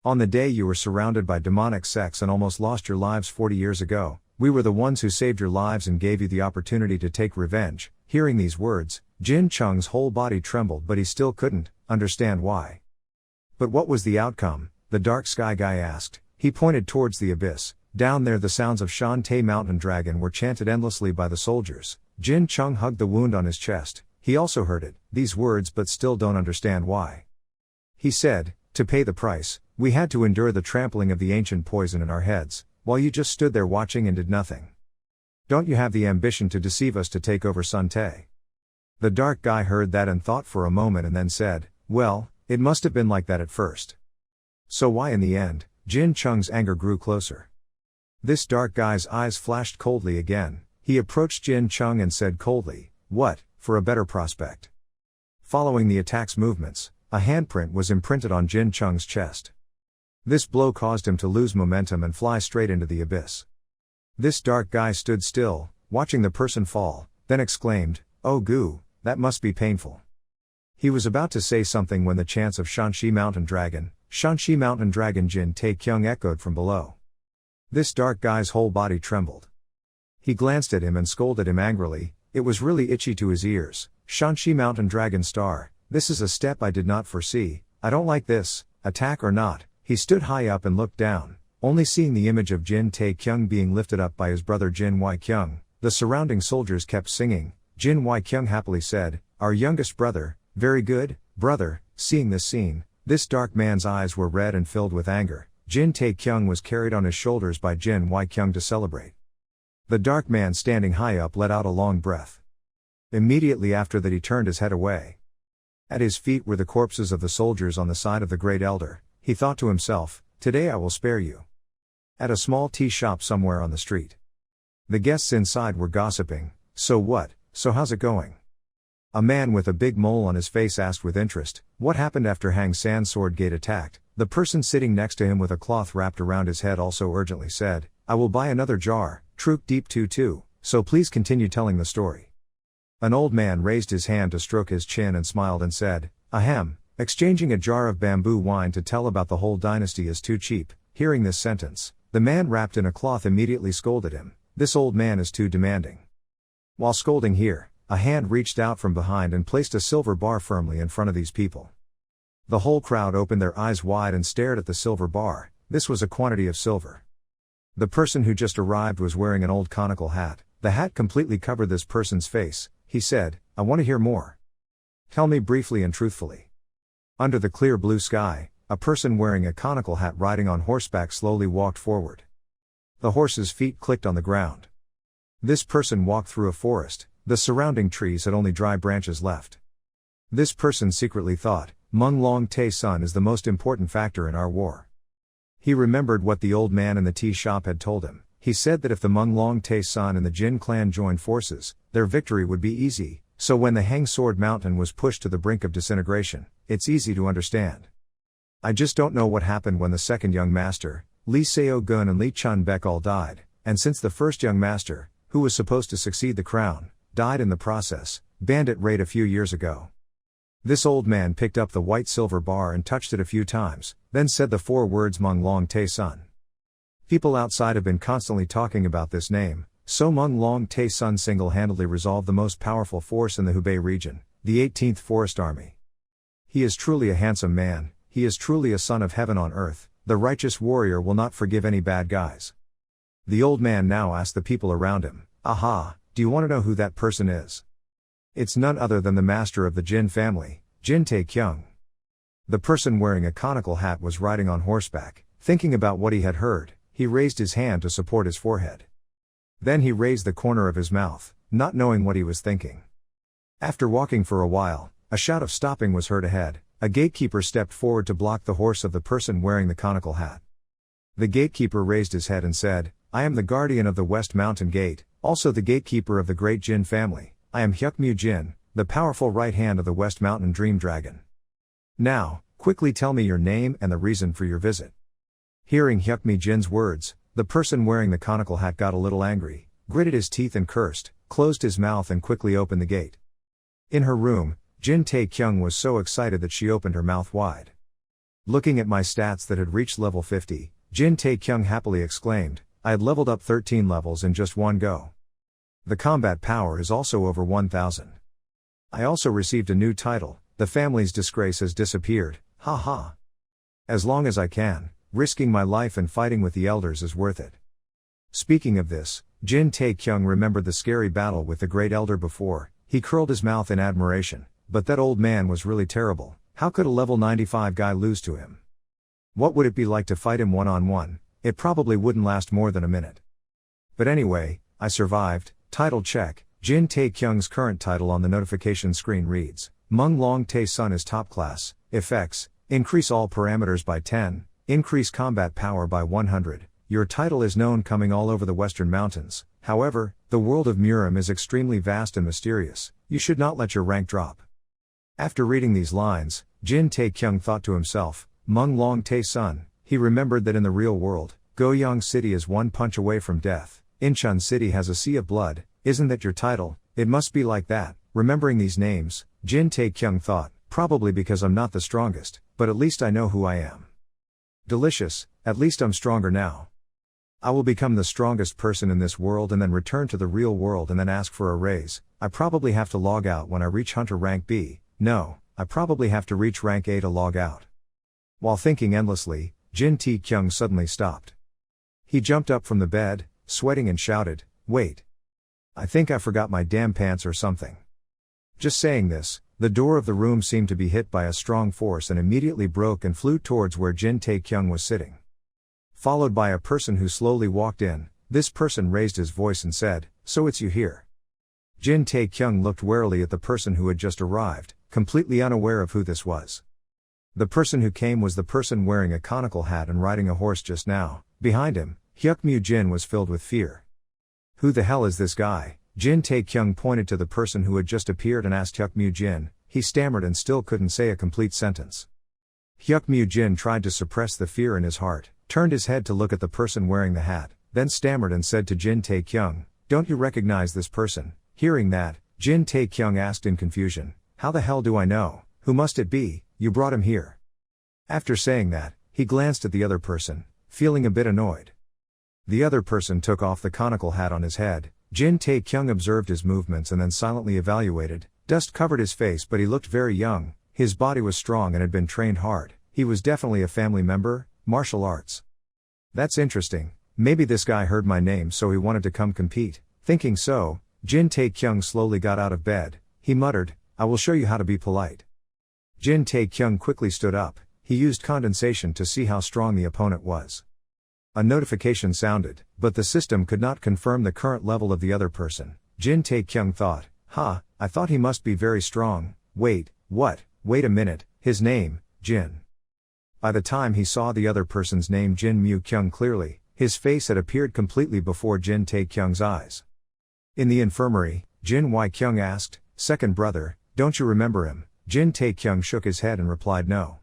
On the day you were surrounded by demonic sects and almost lost your lives 40 years ago, we were the ones who saved your lives and gave you the opportunity to take revenge." Hearing these words, Jin Chung's whole body trembled, but he still couldn't understand why. "But what was the outcome?" the dark sky guy asked. He pointed towards the abyss. Down there the sounds of Shantae Mountain Dragon were chanted endlessly by the soldiers. Jin Chung hugged the wound on his chest. He also heard it, these words, but still don't understand why. He said, "To pay the price, we had to endure the trampling of the ancient poison in our heads, while you just stood there watching and did nothing. Don't you have the ambition to deceive us to take over Shantae?" The dark guy heard that and thought for a moment and then said, "Well, it must have been like that at first. So why in the end?" Jin Chung's anger grew closer. This dark guy's eyes flashed coldly again. He approached Jin Chung and said coldly, "What, for a better prospect?" Following the attack's movements, a handprint was imprinted on Jin Chung's chest. This blow caused him to lose momentum and fly straight into the abyss. This dark guy stood still, watching the person fall, then exclaimed, "Oh goo, that must be painful." He was about to say something when the chants of Shanxi Mountain Dragon, Shanxi Mountain Dragon Jin Tae-kyung echoed from below. This dark guy's whole body trembled. He glanced at him and scolded him angrily. It was really itchy to his ears. "Shanxi Mountain Dragon Star, this is a step I did not foresee. I don't like this, attack or not." He stood high up and looked down, only seeing the image of Jin Tae-kyung being lifted up by his brother Jin Wai-kyung. The surrounding soldiers kept singing. Jin Wai-kyung happily said, "Our youngest brother, very good, brother." Seeing this scene, this dark man's eyes were red and filled with anger. Jin Tae-kyung was carried on his shoulders by Jin Wai-kyung to celebrate. The dark man standing high up let out a long breath. Immediately after that he turned his head away. At his feet were the corpses of the soldiers on the side of the great elder. He thought to himself, "Today I will spare you." At a small tea shop somewhere on the street, the guests inside were gossiping. "So what? So how's it going?" A man with a big mole on his face asked with interest, "What happened after Hang San's sword gate attacked?" The person sitting next to him with a cloth wrapped around his head also urgently said, "I will buy another jar, Truk Deep 22, so please continue telling the story." An old man raised his hand to stroke his chin and smiled and said, "Ahem, exchanging a jar of bamboo wine to tell about the whole dynasty is too cheap." Hearing this sentence, the man wrapped in a cloth immediately scolded him, "This old man is too demanding." While scolding here, a hand reached out from behind and placed a silver bar firmly in front of these people. The whole crowd opened their eyes wide and stared at the silver bar. This was a quantity of silver. The person who just arrived was wearing an old conical hat. The hat completely covered this person's face. He said, "I want to hear more. Tell me briefly and truthfully." Under the clear blue sky, a person wearing a conical hat riding on horseback slowly walked forward. The horse's feet clicked on the ground. This person walked through a forest. The surrounding trees had only dry branches left. This person secretly thought, Meng Long Tae Sun is the most important factor in our war. He remembered what the old man in the tea shop had told him. He said that if the Meng Long Tae Sun and the Jin clan joined forces, their victory would be easy. So when the Hang Sword Mountain was pushed to the brink of disintegration, it's easy to understand. I just don't know what happened when the second young master, Lee Seo Gun and Lee Chun Baek all died, and since the first young master, who was supposed to succeed the crown, died in the process, bandit raid a few years ago. This old man picked up the white silver bar and touched it a few times, then said the 4 words Meng Long Tae Sun. People outside have been constantly talking about this name, so Meng Long Tae Sun single-handedly resolved the most powerful force in the Hubei region, the 18th Forest Army. He is truly a handsome man, he is truly a son of heaven on earth. The righteous warrior will not forgive any bad guys. The old man now asked the people around him, "Aha, do you want to know who that person is? It's none other than the master of the Jin family, Jin Tae-kyung." The person wearing a conical hat was riding on horseback. Thinking about what he had heard, he raised his hand to support his forehead. Then he raised the corner of his mouth, not knowing what he was thinking. After walking for a while, a shout of stopping was heard ahead. A gatekeeper stepped forward to block the horse of the person wearing the conical hat. The gatekeeper raised his head and said, "I am the guardian of the West Mountain Gate, also the gatekeeper of the great Jin family. I am Hyukmu Jin, the powerful right hand of the West Mountain Dream Dragon. Now, quickly tell me your name and the reason for your visit. Hearing Hyukmu Jin's words, the person wearing the conical hat got a little angry, gritted his teeth and cursed, closed his mouth and quickly opened the gate. In her room, Jin Tae-kyung was so excited that she opened her mouth wide. Looking at my stats that had reached level 50, Jin Tae-kyung happily exclaimed, I had leveled up 13 levels in just one go. The combat power is also over 1000. I also received a new title, the family's disgrace has disappeared, haha. As long as I can, risking my life and fighting with the elders is worth it. Speaking of this, Jin Tae-kyung remembered the scary battle with the great elder before. He curled his mouth in admiration, but that old man was really terrible. How could a level 95 guy lose to him? What would it be like to fight him one-on-one? It probably wouldn't last more than a minute. But anyway, I survived. Title check. Jin Tae-kyung's current title on the notification screen reads, Mung Long Tae-sun is top class. Effects, increase all parameters by 10, increase combat power by 100. Your title is known coming all over the Western Mountains. However, the world of Murim is extremely vast and mysterious. You should not let your rank drop. After reading these lines, Jin Tae-kyung thought to himself, Mung Long Tae-sun. He remembered that in the real world, Goyang City is one punch away from death. Incheon City has a sea of blood. Isn't that your title? It must be like that. Remembering these names, Jin Tae-kyung thought, probably because I'm not the strongest, but at least I know who I am. Delicious, at least I'm stronger now. I will become the strongest person in this world and then return to the real world and then ask for a raise. I probably have to log out when I reach Hunter rank B. No, I probably have to reach rank A to log out. While thinking endlessly, Jin Tae-kyung suddenly stopped. He jumped up from the bed, sweating and shouted, wait. I think I forgot my damn pants or something. Just saying this, the door of the room seemed to be hit by a strong force and immediately broke and flew towards where Jin Tae-kyung was sitting. Followed by a person who slowly walked in. This person raised his voice and said, so it's you here. Jin Tae-kyung looked warily at the person who had just arrived, completely unaware of who this was. The person who came was the person wearing a conical hat and riding a horse just now. Behind him, Hyukmu Jin was filled with fear. Who the hell is this guy? Jin Tae-kyung pointed to the person who had just appeared and asked Hyukmu Jin. He stammered and still couldn't say a complete sentence. Hyukmu Jin tried to suppress the fear in his heart, turned his head to look at the person wearing the hat, then stammered and said to Jin Tae-kyung, don't you recognize this person? Hearing that, Jin Tae-kyung asked in confusion, how the hell do I know? Who must it be? You brought him here. After saying that, he glanced at the other person, feeling a bit annoyed. The other person took off the conical hat on his head. Jin Tae-kyung observed his movements and then silently evaluated. Dust covered his face but he looked very young. His body was strong and had been trained hard. He was definitely a family member, martial arts. That's interesting. Maybe this guy heard my name so he wanted to come compete. Thinking so, Jin Tae-kyung slowly got out of bed. He muttered, I will show you how to be polite. Jin Tae-kyung quickly stood up. He used condensation to see how strong the opponent was. A notification sounded, but the system could not confirm the current level of the other person. Jin Tae-kyung thought, I thought he must be very strong. Wait, what? Wait a minute, his name, Jin. By the time he saw the other person's name Jin Mu-kyung clearly, his face had appeared completely before Jin Tae-kyung's eyes. In the infirmary, Jin Y-kyung asked, second brother, don't you remember him? Jin Tae-kyung shook his head and replied no.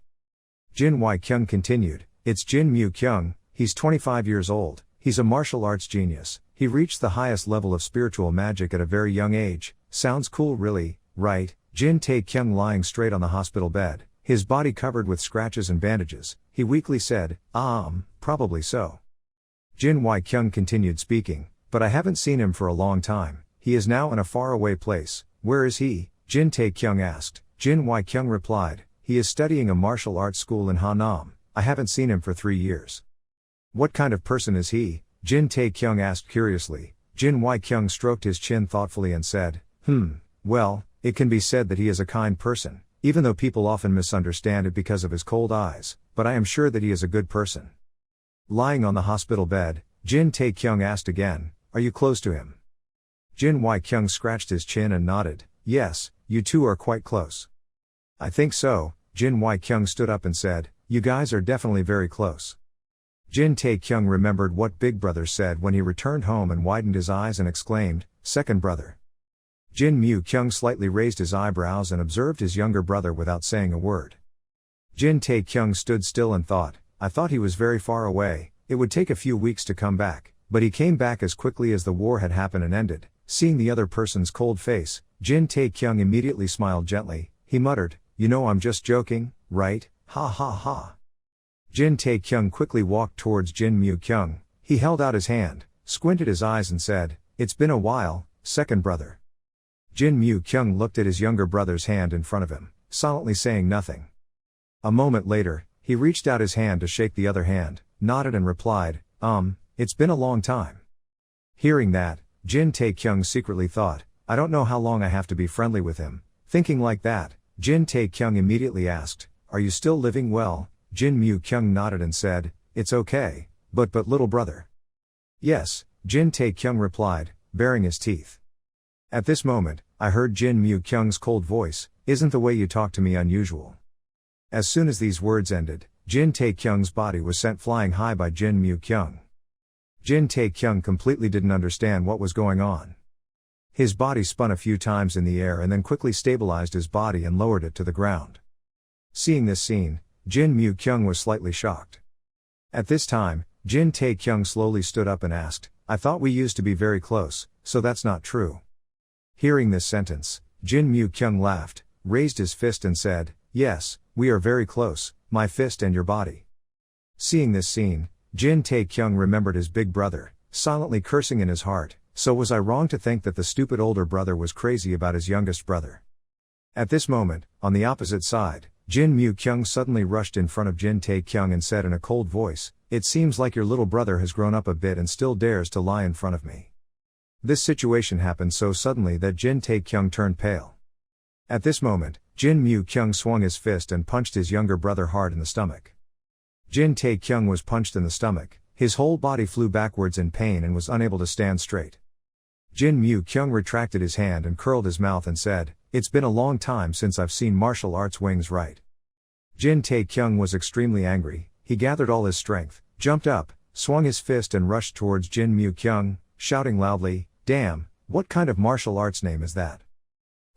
Jin Y-kyung continued, it's Jin Mu-kyung, he's 25 years old, he's a martial arts genius, he reached the highest level of spiritual magic at a very young age. Sounds cool really, right? Jin Tae-kyung lying straight on the hospital bed, his body covered with scratches and bandages, he weakly said, probably so. Jin Y-kyung continued speaking, but I haven't seen him for a long time, he is now in a faraway place. Where is he? Jin Tae-kyung asked. Jin Y-kyung replied, he is studying a martial arts school in Hanam, I haven't seen him for 3 years. What kind of person is he? Jin Tae-kyung asked curiously. Jin Y-kyung stroked his chin thoughtfully and said, well, it can be said that he is a kind person, even though people often misunderstand it because of his cold eyes, but I am sure that he is a good person. Lying on the hospital bed, Jin Tae-kyung asked again, are you close to him? Jin Y-kyung scratched his chin and nodded, yes, you two are quite close. I think so. Jin Y-kyung stood up and said, you guys are definitely very close. Jin Tae-kyung remembered what Big Brother said when he returned home and widened his eyes and exclaimed, second brother. Jin Mu-kyung slightly raised his eyebrows and observed his younger brother without saying a word. Jin Tae-kyung stood still and thought, I thought he was very far away, it would take a few weeks to come back, but he came back as quickly as the war had happened and ended. Seeing the other person's cold face, Jin Tae-kyung immediately smiled gently. He muttered, you know I'm just joking, right? Ha ha ha. Jin Tae-kyung quickly walked towards Jin Mu-kyung. He held out his hand, squinted his eyes and said, it's been a while, second brother. Jin Mu-kyung looked at his younger brother's hand in front of him, silently saying nothing. A moment later, he reached out his hand to shake the other hand, nodded and replied, it's been a long time. Hearing that, Jin Tae-kyung secretly thought, I don't know how long I have to be friendly with him. Thinking like that, Jin Tae-kyung immediately asked, are you still living well? Jin Mu-kyung nodded and said, it's okay, but little brother. Yes, Jin Tae-kyung replied, baring his teeth. At this moment, I heard Jin Mu-kyung's cold voice, isn't the way you talk to me unusual? As soon as these words ended, Jin Tae-kyung's body was sent flying high by Jin Mu-kyung. Jin Tae-kyung completely didn't understand what was going on. His body spun a few times in the air and then quickly stabilized his body and lowered it to the ground. Seeing this scene, Jin Mu-kyung was slightly shocked. At this time, Jin Tae-kyung slowly stood up and asked, I thought we used to be very close, so that's not true. Hearing this sentence, Jin Mu-kyung laughed, raised his fist and said, yes, we are very close, my fist and your body. Seeing this scene, Jin Tae-kyung remembered his big brother, silently cursing in his heart, so was I wrong to think that the stupid older brother was crazy about his youngest brother? At this moment, on the opposite side, Jin Mu-kyung suddenly rushed in front of Jin Tae-kyung and said in a cold voice, it seems like your little brother has grown up a bit and still dares to lie in front of me. This situation happened so suddenly that Jin Tae-kyung turned pale. At this moment, Jin Mu-kyung swung his fist and punched his younger brother hard in the stomach. Jin Tae-kyung was punched in the stomach, his whole body flew backwards in pain and was unable to stand straight. Jin Mu-kyung retracted his hand and curled his mouth and said, it's been a long time since I've seen martial arts wings right. Jin Tae-kyung was extremely angry, he gathered all his strength, jumped up, swung his fist and rushed towards Jin Mu-kyung, shouting loudly, damn, what kind of martial arts name is that?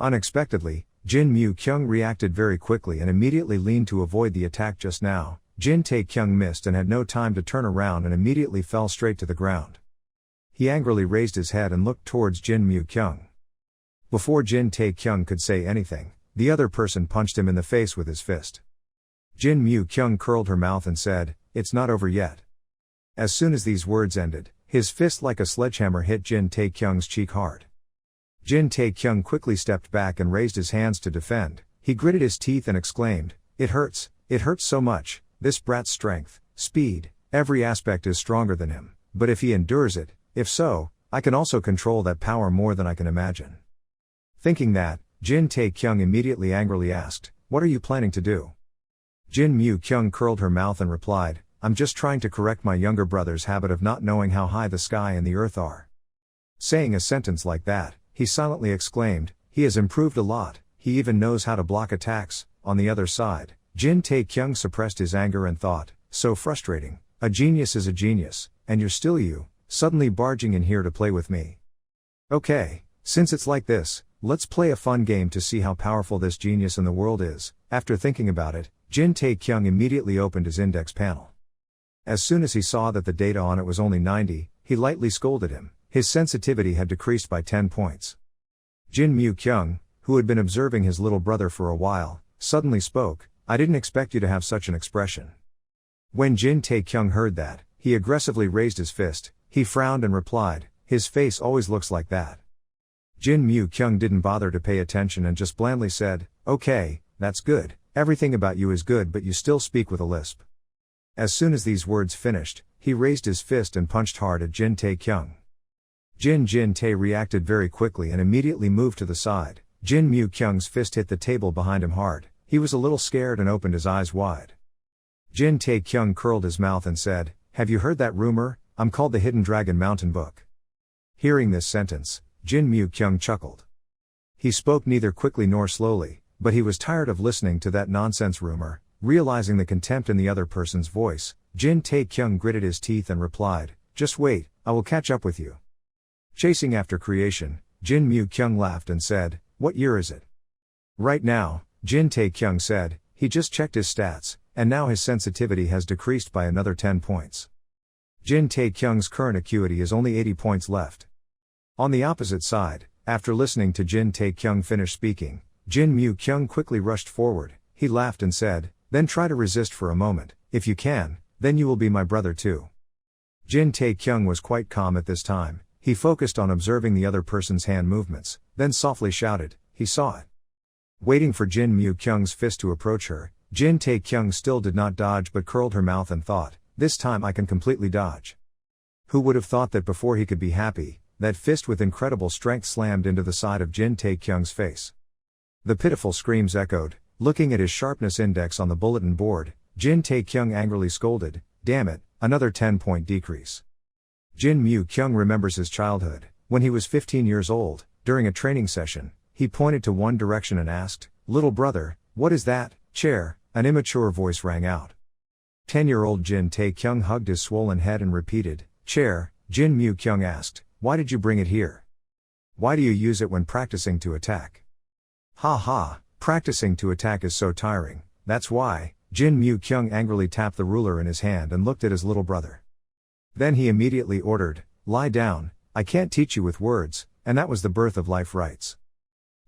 Unexpectedly, Jin Mu-kyung reacted very quickly and immediately leaned to avoid the attack just now. Jin Tae-kyung missed and had no time to turn around and immediately fell straight to the ground. He angrily raised his head and looked towards Jin Mu-kyung. Before Jin Tae-kyung could say anything, the other person punched him in the face with his fist. Jin Mu-kyung curled her mouth and said, it's not over yet. As soon as these words ended, his fist like a sledgehammer hit Jin Tae-kyung's cheek hard. Jin Tae-kyung quickly stepped back and raised his hands to defend. He gritted his teeth and exclaimed, it hurts so much, this brat's strength, speed, every aspect is stronger than him, but if he endures it, if so, I can also control that power more than I can imagine. Thinking that, Jin Tae-kyung immediately angrily asked, what are you planning to do? Jin Mu-kyung curled her mouth and replied, I'm just trying to correct my younger brother's habit of not knowing how high the sky and the earth are. Saying a sentence like that, he silently exclaimed, he has improved a lot, he even knows how to block attacks. On the other side, Jin Tae-kyung suppressed his anger and thought, so frustrating, a genius is a genius, and you're still you, suddenly barging in here to play with me. Okay, since it's like this, let's play a fun game to see how powerful this genius in the world is. After thinking about it, Jin Tae-kyung immediately opened his index panel. As soon as he saw that the data on it was only 90, he lightly scolded him. His sensitivity had decreased by 10 points. Jin Mu-kyung, who had been observing his little brother for a while, suddenly spoke, I didn't expect you to have such an expression. When Jin Tae-kyung heard that, he aggressively raised his fist, he frowned and replied, his face always looks like that. Jin Mu-kyung didn't bother to pay attention and just blandly said, okay, that's good, everything about you is good but you still speak with a lisp. As soon as these words finished, he raised his fist and punched hard at Jin Tae-kyung. Jin Tae reacted very quickly and immediately moved to the side. Jin Mu-kyung's fist hit the table behind him hard. He was a little scared and opened his eyes wide. Jin Tae-kyung curled his mouth and said, have you heard that rumor? I'm called the Hidden Dragon Mountain Book. Hearing this sentence, Jin Mu-kyung chuckled. He spoke neither quickly nor slowly, but he was tired of listening to that nonsense rumor. Realizing the contempt in the other person's voice, Jin Tae-kyung gritted his teeth and replied, just wait, I will catch up with you. Chasing after creation, Jin Mu-kyung laughed and said, "What year is it?" "Right now," Jin Tae-kyung said. He just checked his stats, and now his sensitivity has decreased by another 10 points. Jin Tae-kyung's current acuity is only 80 points left. On the opposite side, after listening to Jin Tae-kyung finish speaking, Jin Mu-kyung quickly rushed forward. He laughed and said, "Then try to resist for a moment. If you can, then you will be my brother too." Jin Tae-kyung was quite calm at this time. He focused on observing the other person's hand movements, then softly shouted, "He saw it." Waiting for Jin Mu-kyung's fist to approach her, Jin Tae-kyung still did not dodge but curled her mouth and thought, "This time I can completely dodge." Who would have thought that before he could be happy, that fist with incredible strength slammed into the side of Jin Tae-kyung's face. The pitiful screams echoed. Looking at his sharpness index on the bulletin board, Jin Tae-kyung angrily scolded, "Damn it, another 10-point decrease." Jin Mu-kyung remembers his childhood. When he was 15 years old, during a training session, he pointed to one direction and asked, "Little brother, what is that?" "Chair," an immature voice rang out. 10-year-old Jin Tae-kyung hugged his swollen head and repeated, "Chair." Jin Mu-kyung asked, "Why did you bring it here? Why do you use it when practicing to attack?" "Ha ha, practicing to attack is so tiring, that's why." Jin Mu-kyung angrily tapped the ruler in his hand and looked at his little brother. Then he immediately ordered, "Lie down, I can't teach you with words," and that was the birth of life rights.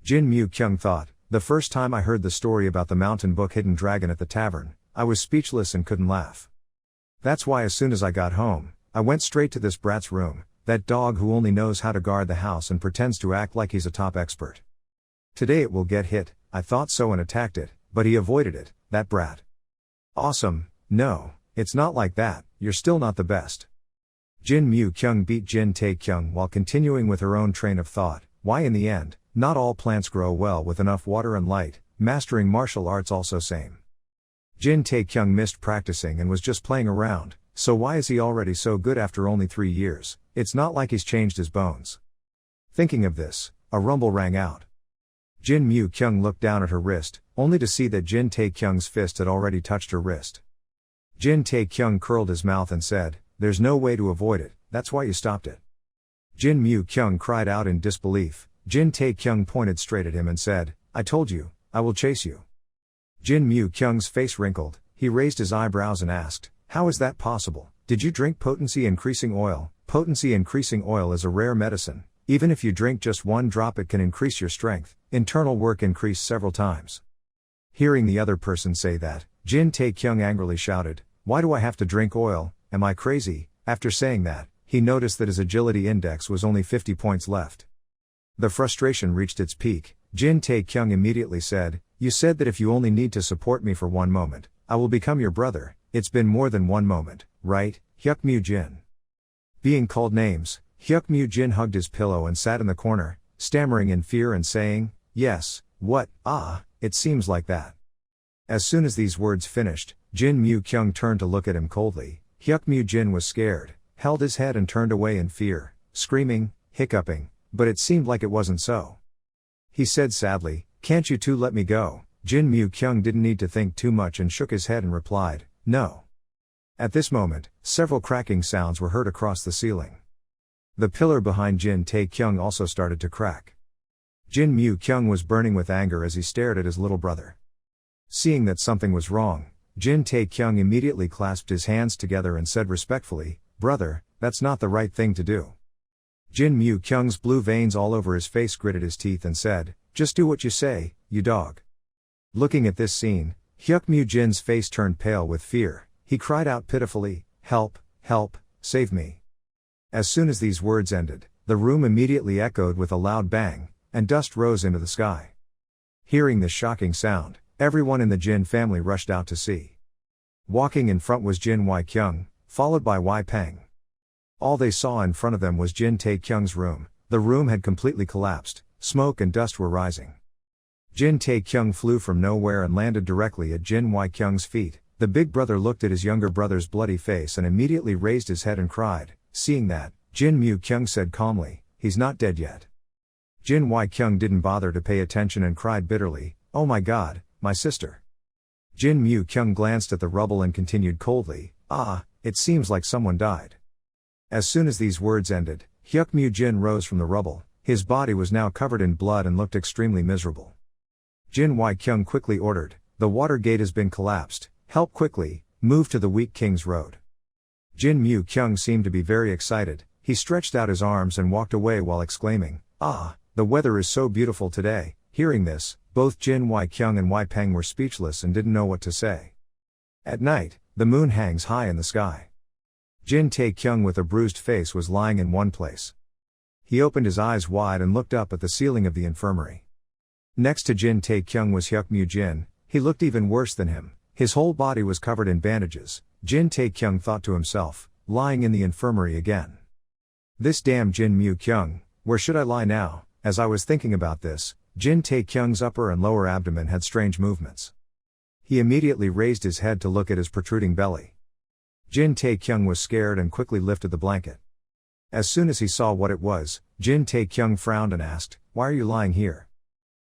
Jin Mu-kyung thought, "The first time I heard the story about the mountain book Hidden Dragon at the tavern, I was speechless and couldn't laugh. That's why as soon as I got home, I went straight to this brat's room, that dog who only knows how to guard the house and pretends to act like he's a top expert. Today it will get hit, I thought so and attacked it, but he avoided it, that brat. Awesome." "No, it's not like that, you're still not the best." Jin Mu-kyung beat Jin Tae-kyung while continuing with her own train of thought, "Why in the end, not all plants grow well with enough water and light, mastering martial arts also same." Jin Tae-kyung missed practicing and was just playing around, so why is he already so good after only 3 years? It's not like he's changed his bones. Thinking of this, a rumble rang out. Jin Mu-kyung looked down at her wrist, only to see that Jin Tae-kyung's fist had already touched her wrist. Jin Tae-kyung curled his mouth and said, "There's no way to avoid it, that's why you stopped it." Jin Mu-kyung cried out in disbelief. Jin Tae-kyung pointed straight at him and said, "I told you, I will chase you." Jin Mu-kyung's face wrinkled. He raised his eyebrows and asked, "How is that possible? Did you drink potency-increasing oil?" Potency-increasing oil is a rare medicine. Even if you drink just 1 drop it can increase your strength, internal work increase several times. Hearing the other person say that, Jin Tae-kyung angrily shouted, "Why do I have to drink oil, am I crazy?" After saying that, he noticed that his agility index was only 50 points left. The frustration reached its peak. Jin Tae-kyung immediately said, "You said that if you only need to support me for 1 moment, I will become your brother. It's been more than 1 moment, right, Hyuk Mu-jin?" Being called names, Hyuk Mu-jin hugged his pillow and sat in the corner, stammering in fear and saying, "Yes, what, it seems like that." As soon as these words finished, Jin Mu-kyung turned to look at him coldly. Hyuk Mu-jin was scared, held his head and turned away in fear, screaming, hiccuping, but it seemed like it wasn't so. He said sadly, "Can't you two let me go?" Jin Mu-kyung didn't need to think too much and shook his head and replied, "No." At this moment, several cracking sounds were heard across the ceiling. The pillar behind Jin Tae-kyung also started to crack. Jin Mu-kyung was burning with anger as he stared at his little brother. Seeing that something was wrong, Jin Tae-kyung immediately clasped his hands together and said respectfully, "Brother, that's not the right thing to do." Jin Mu-kyung's blue veins all over his face gritted his teeth and said, "Just do what you say, you dog." Looking at this scene, Hyuk Mu-jin's face turned pale with fear. He cried out pitifully, "Help, help, save me." As soon as these words ended, the room immediately echoed with a loud bang, and dust rose into the sky. Hearing this shocking sound, everyone in the Jin family rushed out to see. Walking in front was Jin Wai-kyung, followed by Wai Peng. All they saw in front of them was Jin Tae-kyung's room. The room had completely collapsed, smoke and dust were rising. Jin Tae-kyung flew from nowhere and landed directly at Jin Wai-kyung's feet. The big brother looked at his younger brother's bloody face and immediately raised his head and cried. Seeing that, Jin Mu-kyung said calmly, "He's not dead yet." Jin Wai-kyung didn't bother to pay attention and cried bitterly, "Oh my god, my sister." Jin Mu-kyung glanced at the rubble and continued coldly, "It seems like someone died." As soon as these words ended, Hyuk Mu-jin rose from the rubble. His body was now covered in blood and looked extremely miserable. Jin Wai-kyung quickly ordered, "The water gate has been collapsed, help quickly, move to the Weak King's Road." Jin Mu-kyung seemed to be very excited. He stretched out his arms and walked away while exclaiming, "Ah, the weather is so beautiful today." Hearing this, both Jin Wai-kyung and Wai Peng were speechless and didn't know what to say. At night, the moon hangs high in the sky. Jin Tae-kyung with a bruised face was lying in one place. He opened his eyes wide and looked up at the ceiling of the infirmary. Next to Jin Tae-kyung was Hyuk Mu-jin. He looked even worse than him. His whole body was covered in bandages. Jin Tae-kyung thought to himself, lying in the infirmary again. This damn Jin Mu-kyung, where should I lie now? As I was thinking about this, Jin Tae-kyung's upper and lower abdomen had strange movements. He immediately raised his head to look at his protruding belly. Jin Tae-kyung was scared and quickly lifted the blanket. As soon as he saw what it was, Jin Tae-kyung frowned and asked, "Why are you lying here?"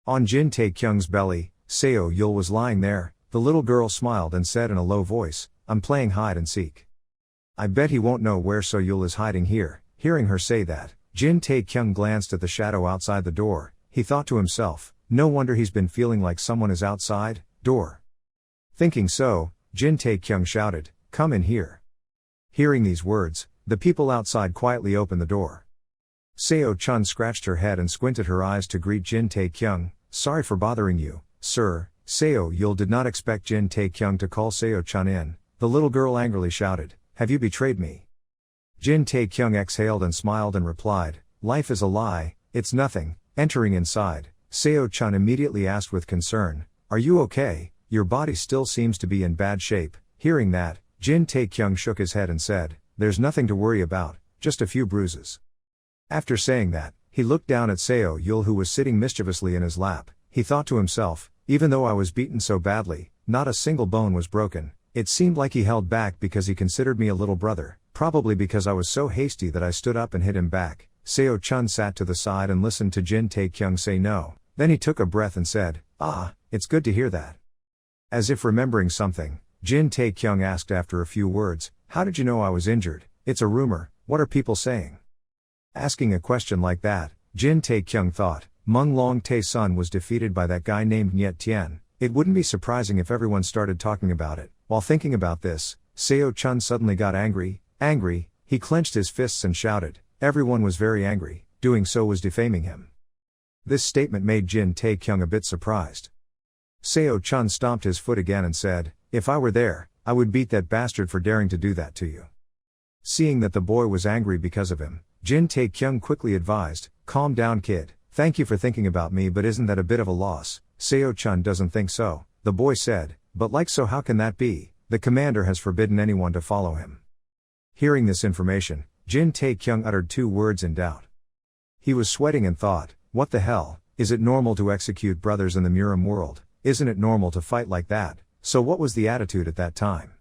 On Jin Tae-kyung's belly, Seo Yul was lying there. The little girl smiled and said in a low voice, "I'm playing hide and seek." "I bet he won't know where Seo Yul is hiding here." Hearing her say that, Jin Tae-kyung glanced at the shadow outside the door. He thought to himself, no wonder he's been feeling like someone is outside, door. Thinking so, Jin Tae-kyung shouted, "Come in here." Hearing these words, the people outside quietly opened the door. Seo Chun scratched her head and squinted her eyes to greet Jin Tae-kyung. "Sorry for bothering you, sir." Seo Yul did not expect Jin Tae-kyung to call Seo Chun in. The little girl angrily shouted, "Have you betrayed me?" Jin Tae-kyung exhaled and smiled and replied, "Life is a lie, it's nothing." Entering inside, Seo Chun immediately asked with concern, "Are you okay? Your body still seems to be in bad shape." Hearing that, Jin Tae-kyung shook his head and said, "There's nothing to worry about, just a few bruises." After saying that, he looked down at Seo Yul who was sitting mischievously in his lap. He thought to himself, even though I was beaten so badly, not a single bone was broken. It seemed like he held back because he considered me a little brother, probably because I was so hasty that I stood up and hit him back. Seo Chun sat to the side and listened to Jin Tae-kyung say no. Then he took a breath and said, "Ah, it's good to hear that." As if remembering something, Jin Tae-kyung asked after a few words, "How did you know I was injured?" "It's a rumor, what are people saying?" Asking a question like that, Jin Tae-kyung thought, Meng Long Tae's son was defeated by that guy named Niet Tien. It wouldn't be surprising if everyone started talking about it. While thinking about this, Seo Chun suddenly got angry. He clenched his fists and shouted. Everyone was very angry. Doing so was defaming him. This statement made Jin Tae-kyung a bit surprised. Seo Chun stomped his foot again and said, "If I were there, I would beat that bastard for daring to do that to you." Seeing that the boy was angry because of him, Jin Tae-kyung quickly advised, "Calm down, kid. Thank you for thinking about me, but isn't that a bit of a loss?" Seo Chun doesn't think so, the boy said, "But like so how can that be? The commander has forbidden anyone to follow him." Hearing this information, Jin Tae-kyung uttered two words in doubt. He was sweating and thought, what the hell, is it normal to execute brothers in the Murim world? Isn't it normal to fight like that? So what was the attitude at that time?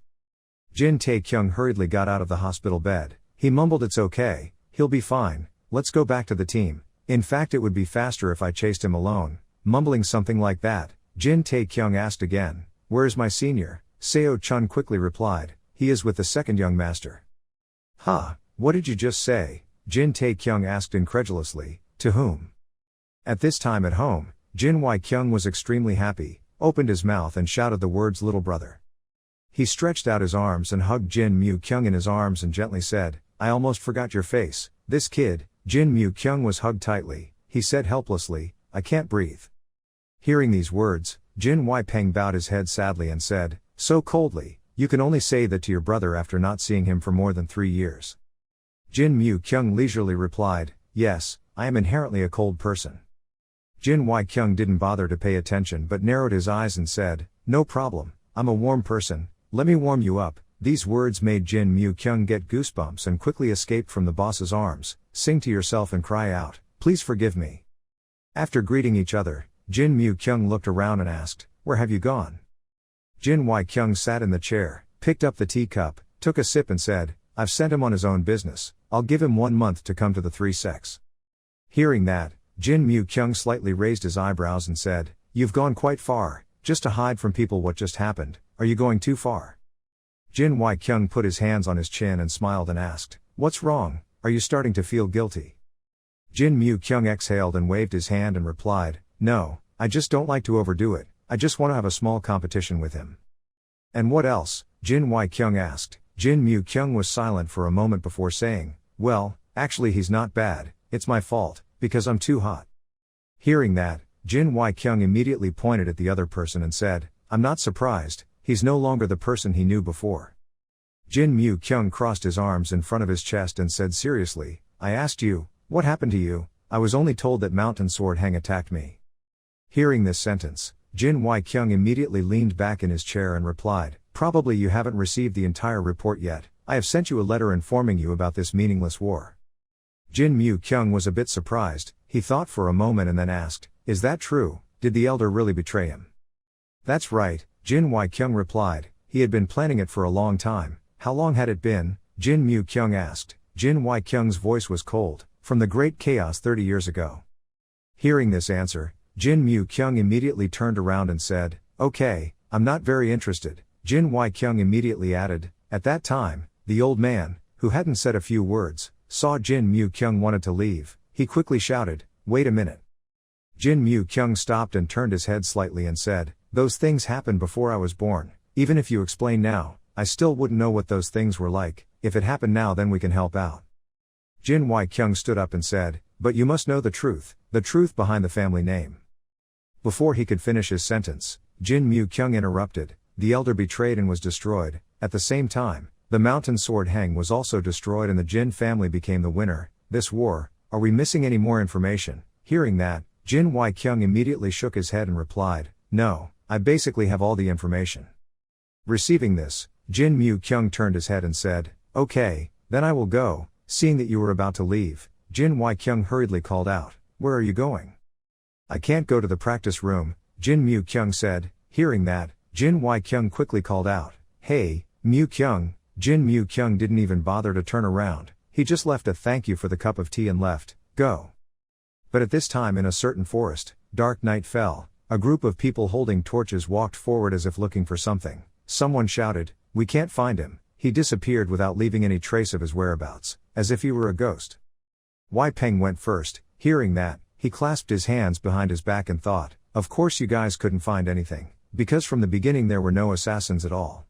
Jin Tae-kyung hurriedly got out of the hospital bed. He mumbled, "It's okay, he'll be fine, let's go back to the team. In fact it would be faster if I chased him alone." Mumbling something like that, Jin Tae-kyung asked again, "Where's my senior?" Seo Chun quickly replied, "He is with the second young master." "Ha, what did you just say?" Jin Tae-kyung asked incredulously, "To whom?" At this time at home, Jin Wai-kyung was extremely happy, opened his mouth and shouted the words "little brother." He stretched out his arms and hugged Jin Mu-kyung in his arms and gently said, "I almost forgot your face." This kid, Jin Mu-kyung was hugged tightly. He said helplessly, "I can't breathe." Hearing these words, Jin Wai-peng bowed his head sadly and said, so coldly, "You can only say that to your brother after not seeing him for more than 3 years. Jin Mu-kyung leisurely replied, "Yes, I am inherently a cold person." Jin Wai-kyung didn't bother to pay attention but narrowed his eyes and said, "No problem, I'm a warm person, let me warm you up." These words made Jin Mu-kyung get goosebumps and quickly escaped from the boss's arms. Sing to yourself and cry out, "Please forgive me." After greeting each other, Jin Mu-kyung looked around and asked, "Where have you gone?" Jin Wai-kyung sat in the chair, picked up the teacup, took a sip and said, "I've sent him on his own business. I'll give him 1 month to come to the 3 sects." Hearing that, Jin Mu-kyung slightly raised his eyebrows and said, "You've gone quite far, just to hide from people what just happened. Are you going too far?" Jin Wai-kyung put his hands on his chin and smiled and asked, "What's wrong? Are you starting to feel guilty?" Jin Mu Kyung exhaled and waved his hand and replied, "No, I just don't like to overdo it, I just want to have a small competition with him." "And what else?" Jin Y Kyung asked. Jin Mu Kyung was silent for a moment before saying, "Well, actually he's not bad, it's my fault, because I'm too hot." Hearing that, Jin Y Kyung immediately pointed at the other person and said, "I'm not surprised, he's no longer the person he knew before." Jin Mu Kyung crossed his arms in front of his chest and said seriously, "I asked you, what happened to you? I was only told that Mountain Sword Hang attacked me." Hearing this sentence, Jin Y Kyung immediately leaned back in his chair and replied, "Probably you haven't received the entire report yet, I have sent you a letter informing you about this meaningless war." Jin Mu Kyung was a bit surprised, he thought for a moment and then asked, "Is that true? Did the elder really betray him?" "That's right," Jin Y Kyung replied, "he had been planning it for a long time." "How long had it been?" Jin Mu Kyung asked. Jin Y Kyung's voice was cold, "From the Great Chaos 30 years ago." Hearing this answer, Jin Mu Kyung immediately turned around and said, "Okay, I'm not very interested." Jin Y Kyung immediately added, "At that time, the old man, who hadn't said a few words, saw Jin Mu Kyung wanted to leave, he quickly shouted, 'Wait a minute.'" Jin Mu Kyung stopped and turned his head slightly and said, "Those things happened before I was born, even if you explain now, I still wouldn't know what those things were like. If it happened now then we can help out." Jin Y Kyung stood up and said, "But you must know the truth behind the family name." Before he could finish his sentence, Jin Mu Kyung interrupted, "The elder betrayed and was destroyed. At the same time, the Mountain Sword Hang was also destroyed and the Jin family became the winner. This war, are we missing any more information?" Hearing that, Jin Y Kyung immediately shook his head and replied, "No, I basically have all the information." Receiving this, Jin Mu Kyung turned his head and said, "Okay, then I will go." Seeing that you were about to leave, Jin Y Kyung hurriedly called out, "Where are you going?" "I can't go to the practice room," Jin Mu Kyung said. Hearing that, Jin Y Kyung quickly called out, "Hey, Mu Kyung." Jin Mu Kyung didn't even bother to turn around, he just left a thank you for the cup of tea and left, go. But at this time in a certain forest, dark night fell, a group of people holding torches walked forward as if looking for something. Someone shouted, "We can't find him, he disappeared without leaving any trace of his whereabouts, as if he were a ghost." Wei Peng went first. Hearing that, he clasped his hands behind his back and thought, "Of course you guys couldn't find anything, because from the beginning there were no assassins at all.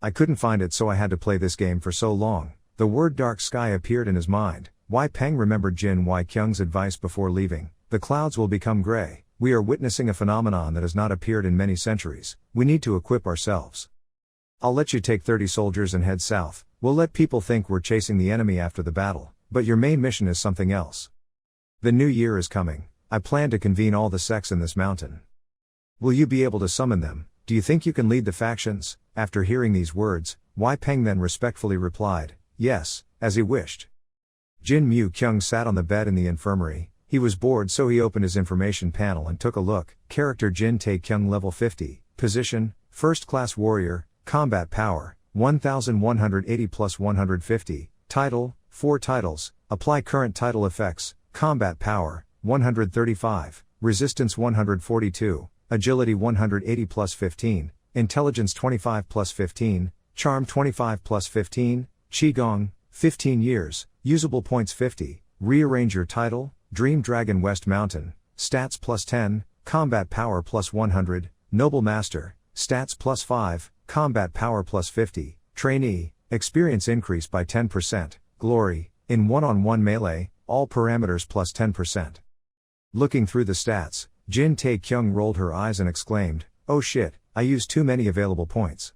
I couldn't find it so I had to play this game for so long." The word dark sky appeared in his mind. Wei Peng remembered Jin Y Kyung's advice before leaving, "The clouds will become gray. We are witnessing a phenomenon that has not appeared in many centuries, we need to equip ourselves. I'll let you take 30 soldiers and head south, we'll let people think we're chasing the enemy after the battle, but your main mission is something else. The new year is coming, I plan to convene all the sects in this mountain. Will you be able to summon them? Do you think you can lead the factions?" After hearing these words, Wei Peng then respectfully replied, "Yes," as he wished. Jin Mu Kyung sat on the bed in the infirmary. He was bored so he opened his information panel and took a look. Character Jin Tae Kyung level 50, position, first class warrior, combat power, 1180 plus 150, title, 4 titles, apply current title effects, combat power, 135, resistance 142, agility 180 plus 15, intelligence 25 plus 15, charm 25 plus 15, qigong, 15 years, usable points 50, rearrange your title, Dream Dragon West Mountain, stats plus 10, combat power plus 100, noble master, stats plus 5, combat power plus 50, trainee, experience increase by 10%, glory, in one-on-one melee, all parameters plus 10%. Looking through the stats, Jin Tae Kyung rolled her eyes and exclaimed, "Oh shit, I used too many available points.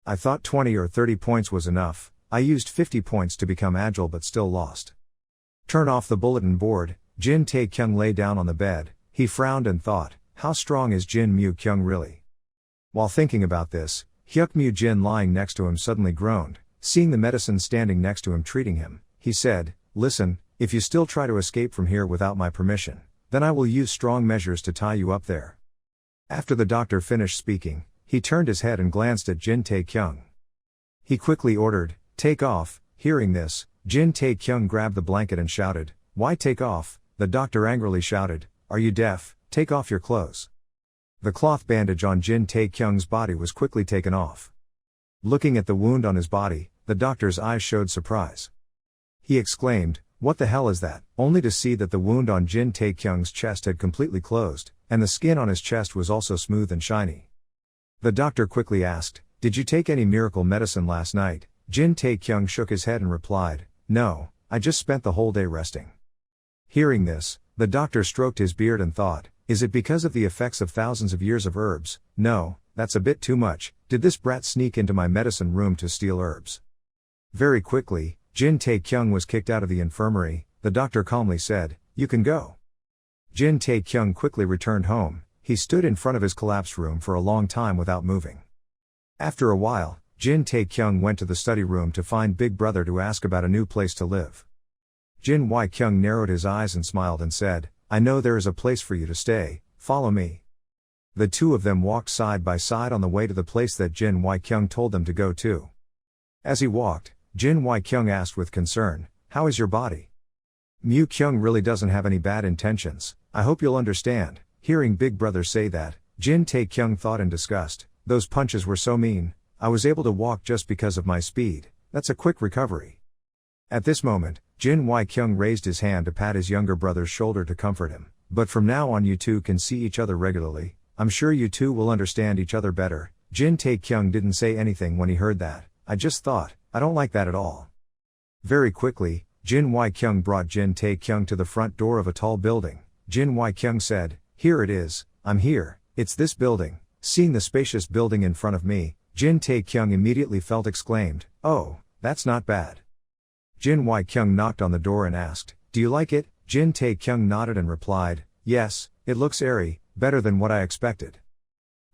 I thought 20 or 30 points was enough, I used 50 points to become agile but still lost." Turn off the bulletin board. Jin Tae Kyung lay down on the bed, he frowned and thought, how strong is Jin Mu Kyung really? While thinking about this, Hyuk Mu Jin lying next to him suddenly groaned, seeing the medicine standing next to him treating him, he said, "Listen, if you still try to escape from here without my permission, then I will use strong measures to tie you up there." After the doctor finished speaking, he turned his head and glanced at Jin Tae Kyung. He quickly ordered, "Take off." Hearing this, Jin Tae Kyung grabbed the blanket and shouted, "Why take off?" The doctor angrily shouted, "Are you deaf? Take off your clothes." The cloth bandage on Jin Tae Kyung's body was quickly taken off. Looking at the wound on his body, the doctor's eyes showed surprise. He exclaimed, what the hell is that? Only to see that the wound on Jin Taekyung's chest had completely closed, and the skin on his chest was also smooth and shiny. The doctor quickly asked, "Did you take any miracle medicine last night?" Jin Taekyung shook his head and replied, "No, I just spent the whole day resting." Hearing this, the doctor stroked his beard and thought, "Is it because of the effects of thousands of years of herbs? No, that's a bit too much. Did this brat sneak into my medicine room to steal herbs?" Very quickly, Jin Taekyung was kicked out of the infirmary. The doctor calmly said, "You can go." Jin Taekyung quickly returned home. He stood in front of his collapsed room for a long time without moving. After a while, Jin Taekyung went to the study room to find Big Brother to ask about a new place to live. Jin Kyung narrowed his eyes and smiled and said, "I know there is a place for you to stay, follow me." The two of them walked side by side on the way to the place that Jin Kyung told them to go to. As he walked, Jin Kyung asked with concern, "How is your body?" Mu Kyung really doesn't have any bad intentions, I hope you'll understand. Hearing Big Brother say that, Jin Taekyung thought in disgust, "Those punches were so mean. I was able to walk just because of my speed. That's a quick recovery." At this moment, Jin Kyung raised his hand to pat his younger brother's shoulder to comfort him. "But from now on you two can see each other regularly. I'm sure you two will understand each other better." Jin Taekyung didn't say anything when he heard that. "I just thought, I don't like that at all." Very quickly, Jin Kyung brought Jin Taekyung to the front door of a tall building. Jin Kyung said, "Here it is, I'm here, it's this building." Seeing the spacious building in front of me, Jin Taekyung immediately exclaimed, "Oh, that's not bad." Jin Kyung knocked on the door and asked, "Do you like it?" Jin Taekyung nodded and replied, "Yes, it looks airy, better than what I expected."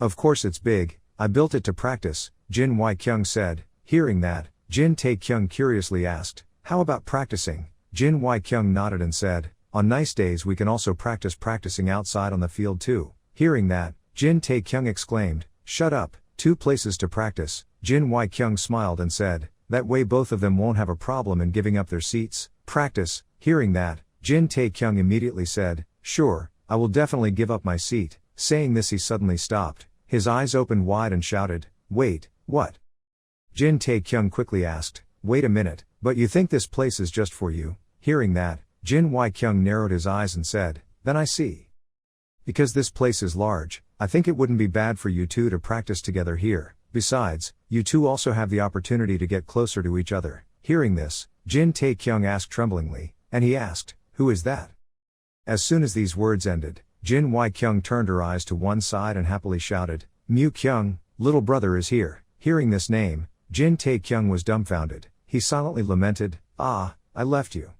"Of course it's big, I built it to practice," Jin Kyung said. Hearing that, Jin Taekyung curiously asked, "How about practicing?" Jin Kyung nodded and said, "On nice days we can also practicing outside on the field too." Hearing that, Jin Taekyung exclaimed, "Shut up, 2 places to practice." Jin Kyung smiled and said, "That way both of them won't have a problem in giving up their seats." Practice. Hearing that, Jin Taekyung immediately said, "Sure, I will definitely give up my seat." Saying this he suddenly stopped, his eyes opened wide and shouted, "Wait, what?" Jin Taekyung quickly asked, "Wait a minute, but you think this place is just for you?" Hearing that, Jin Kyung narrowed his eyes and said, "Then I see. Because this place is large, I think it wouldn't be bad for you two to practice together here. Besides, you two also have the opportunity to get closer to each other." Hearing this, Jin Taekyung asked tremblingly, and he asked, "Who is that?" As soon as these words ended, Jin Kyung turned her eyes to one side and happily shouted, "Mu Kyung, little brother is here." Hearing this name, Jin Taekyung was dumbfounded. He silently lamented, "Ah, I left you."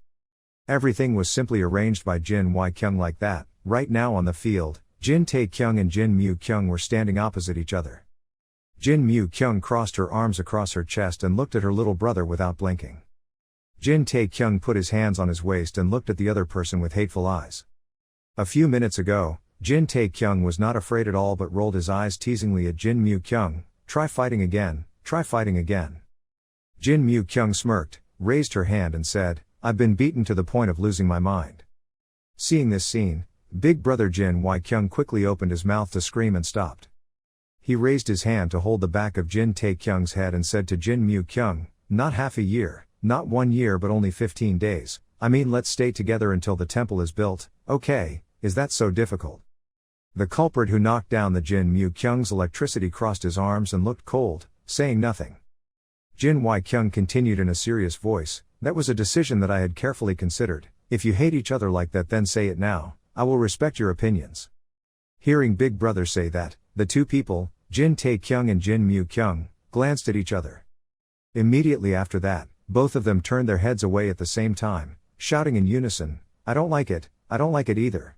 Everything was simply arranged by Jin Kyung like that. Right now on the field, Jin Taekyung and Jin Mu Kyung were standing opposite each other. Jin Mu Kyung crossed her arms across her chest and looked at her little brother without blinking. Jin Taekyung put his hands on his waist and looked at the other person with hateful eyes. A few minutes ago, Jin Taekyung was not afraid at all but rolled his eyes teasingly at Jin Mu Kyung. "Try fighting again, try fighting again." Jin Mu Kyung smirked, raised her hand and said, "I've been beaten to the point of losing my mind." Seeing this scene, Big Brother Jin Kyung quickly opened his mouth to scream and stopped. He raised his hand to hold the back of Jin Taekyung's head and said to Jin Mu Kyung, "Not half a year, not 1 year but only 15 days, I mean let's stay together until the temple is built, okay, is that so difficult?" The culprit who knocked down the Jin Mu Kyung's electricity crossed his arms and looked cold, saying nothing. Jin Kyung continued in a serious voice, "That was a decision that I had carefully considered. If you hate each other like that then say it now, I will respect your opinions." Hearing Big Brother say that, the two people, Jin Taekyung and Jin Mu Kyung, glanced at each other. Immediately after that, both of them turned their heads away at the same time, shouting in unison, "I don't like it, I don't like it either."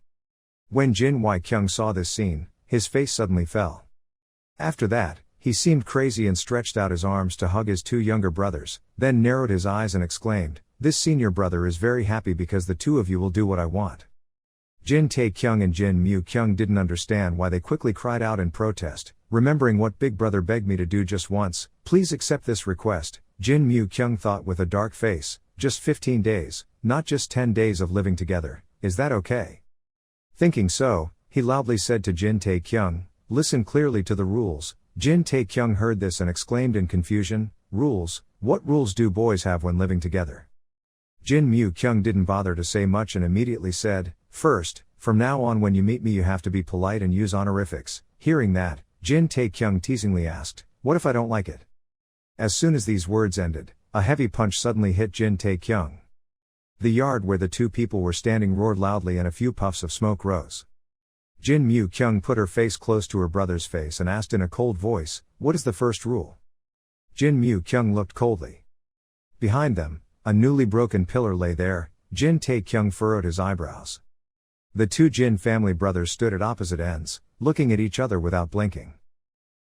When Jin Kyung saw this scene, his face suddenly fell. After that, he seemed crazy and stretched out his arms to hug his two younger brothers, then narrowed his eyes and exclaimed, "This senior brother is very happy because the two of you will do what I want." Jin Taekyung and Jin Mu Kyung didn't understand why they quickly cried out in protest, remembering what Big Brother begged me to do just once, "Please accept this request." Jin Mu Kyung thought with a dark face, "Just 15 days, not just 10 days of living together, is that okay?" Thinking so, he loudly said to Jin Taekyung, "Listen clearly to the rules." Jin Taekyung heard this and exclaimed in confusion, "Rules? What rules do boys have when living together?" Jin Mu Kyung didn't bother to say much and immediately said, "First, from now on when you meet me you have to be polite and use honorifics." Hearing that, Jin Tae Kyung teasingly asked, "What if I don't like it?" As soon as these words ended, a heavy punch suddenly hit Jin Tae Kyung. The yard where the two people were standing roared loudly and a few puffs of smoke rose. Jin Mu Kyung put her face close to her brother's face and asked in a cold voice, "What is the first rule?" Jin Mu Kyung looked coldly. Behind them, a newly broken pillar lay there. Jin Tae Kyung furrowed his eyebrows. The two Jin family brothers stood at opposite ends, looking at each other without blinking.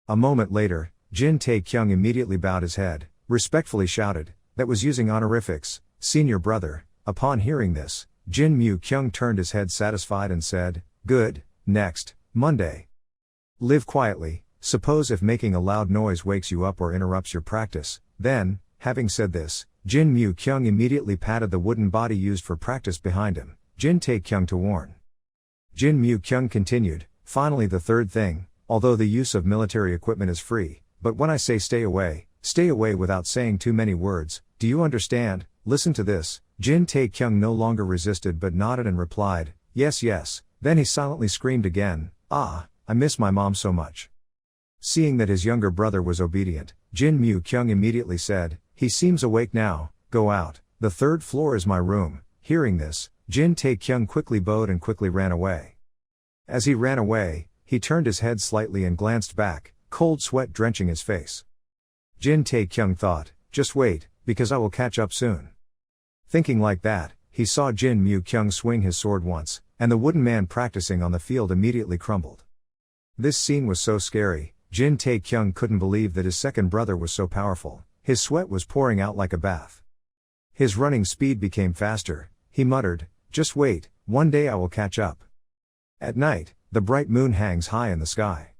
A moment later, Jin Tae Kyung immediately bowed his head, respectfully shouted, "That was using honorifics, senior brother." Upon hearing this, Jin Mu Kyung turned his head satisfied and said, "Good, next, Monday. Live quietly, suppose if making a loud noise wakes you up or interrupts your practice, then," having said this, Jin Mu Kyung immediately patted the wooden body used for practice behind him, Jin Tae Kyung to warn. Jin Mu Kyung continued, "Finally the third thing, although the use of military equipment is free, but when I say stay away without saying too many words, do you understand? Listen to this." Jin Tae Kyung no longer resisted but nodded and replied, "Yes, yes." Then he silently screamed again, "Ah, I miss my mom so much." Seeing that his younger brother was obedient, Jin Mu Kyung immediately said, "He seems awake now, go out, the third floor is my room." Hearing this, Jin Tae Kyung quickly bowed and quickly ran away. As he ran away, he turned his head slightly and glanced back, cold sweat drenching his face. Jin Tae Kyung thought, "Just wait, because I will catch up soon." Thinking like that, he saw Jin Mu Kyung swing his sword once, and the wooden man practicing on the field immediately crumbled. This scene was so scary, Jin Tae Kyung couldn't believe that his second brother was so powerful. His sweat was pouring out like a bath. His running speed became faster. He muttered, "Just wait, one day I will catch up." At night, the bright moon hangs high in the sky.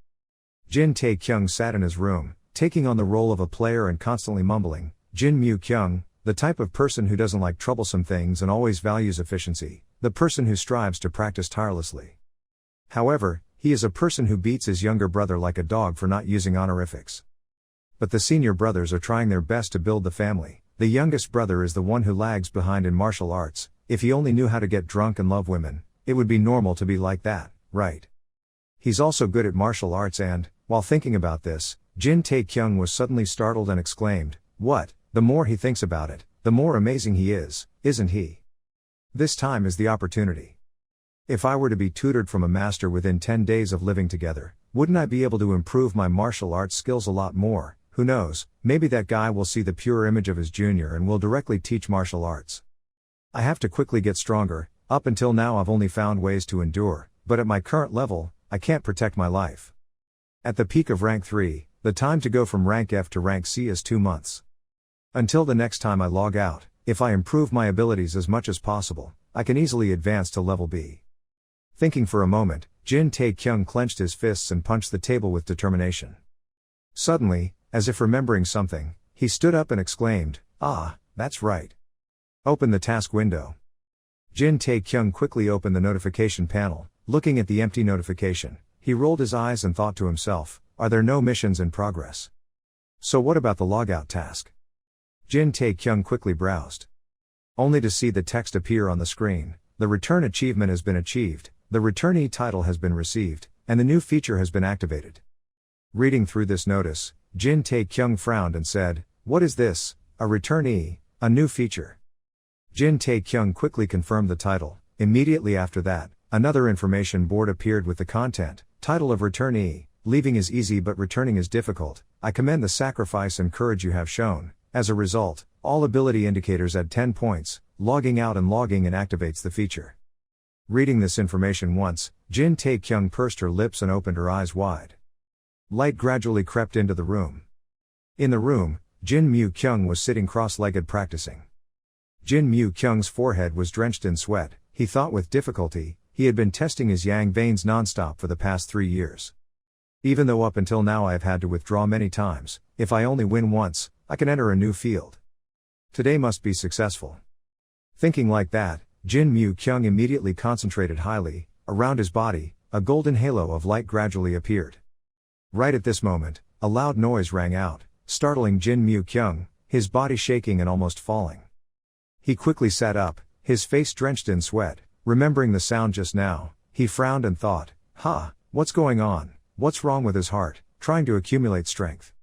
Jin Tae Kyung sat in his room, taking on the role of a player and constantly mumbling, "Jin Mu Kyung, the type of person who doesn't like troublesome things and always values efficiency, the person who strives to practice tirelessly. However, he is a person who beats his younger brother like a dog for not using honorifics. But the senior brothers are trying their best to build the family. The youngest brother is the one who lags behind in martial arts. If he only knew how to get drunk and love women, it would be normal to be like that, right? He's also good at martial arts and," while thinking about this, Jin Tae Kyung was suddenly startled and exclaimed, "What? The more he thinks about it, the more amazing he is, isn't he? This time is the opportunity. If I were to be tutored from a master within 10 days of living together, wouldn't I be able to improve my martial arts skills a lot more? Who knows, maybe that guy will see the pure image of his junior and will directly teach martial arts. I have to quickly get stronger. Up until now I've only found ways to endure, but at my current level, I can't protect my life. At the peak of rank 3, the time to go from rank F to rank C is 2 months. Until the next time I log out, if I improve my abilities as much as possible, I can easily advance to level B." Thinking for a moment, Jin Tae Kyung clenched his fists and punched the table with determination. Suddenly, as if remembering something, he stood up and exclaimed, "Ah, that's right. Open the task window." Jin Tae Kyung quickly opened the notification panel. Looking at the empty notification, he rolled his eyes and thought to himself, "Are there no missions in progress? So what about the logout task?" Jin Tae Kyung quickly browsed. Only to see the text appear on the screen, "The return achievement has been achieved, the returnee title has been received, and the new feature has been activated." Reading through this notice, Jin Tae Kyung frowned and said, "What is this? A returnee, a new feature?" Jin Tae Kyung quickly confirmed the title. Immediately after that, another information board appeared with the content, "Title of returnee, leaving is easy but returning is difficult. I commend the sacrifice and courage you have shown. As a result, all ability indicators add 10 points, logging out and logging in activates the feature." Reading this information once, Jin Tae Kyung pursed her lips and opened her eyes wide. Light gradually crept into the room. In the room, Jin Mu Kyung was sitting cross-legged practicing. Jin Mu Kyung's forehead was drenched in sweat. He thought with difficulty. He had been testing his yang veins non-stop for the past 3 years. Even though up until now I have had to withdraw many times, if I only win once, I can enter a new field. Today must be successful. Thinking like that, Jin Mu Kyung immediately concentrated highly. Around his body, a golden halo of light gradually appeared. Right at this moment, a loud noise rang out, startling Jin Mu Kyung, his body shaking and almost falling. He quickly sat up, his face drenched in sweat. Remembering the sound just now, he frowned and thought, what's going on? What's wrong with his heart, trying to accumulate strength?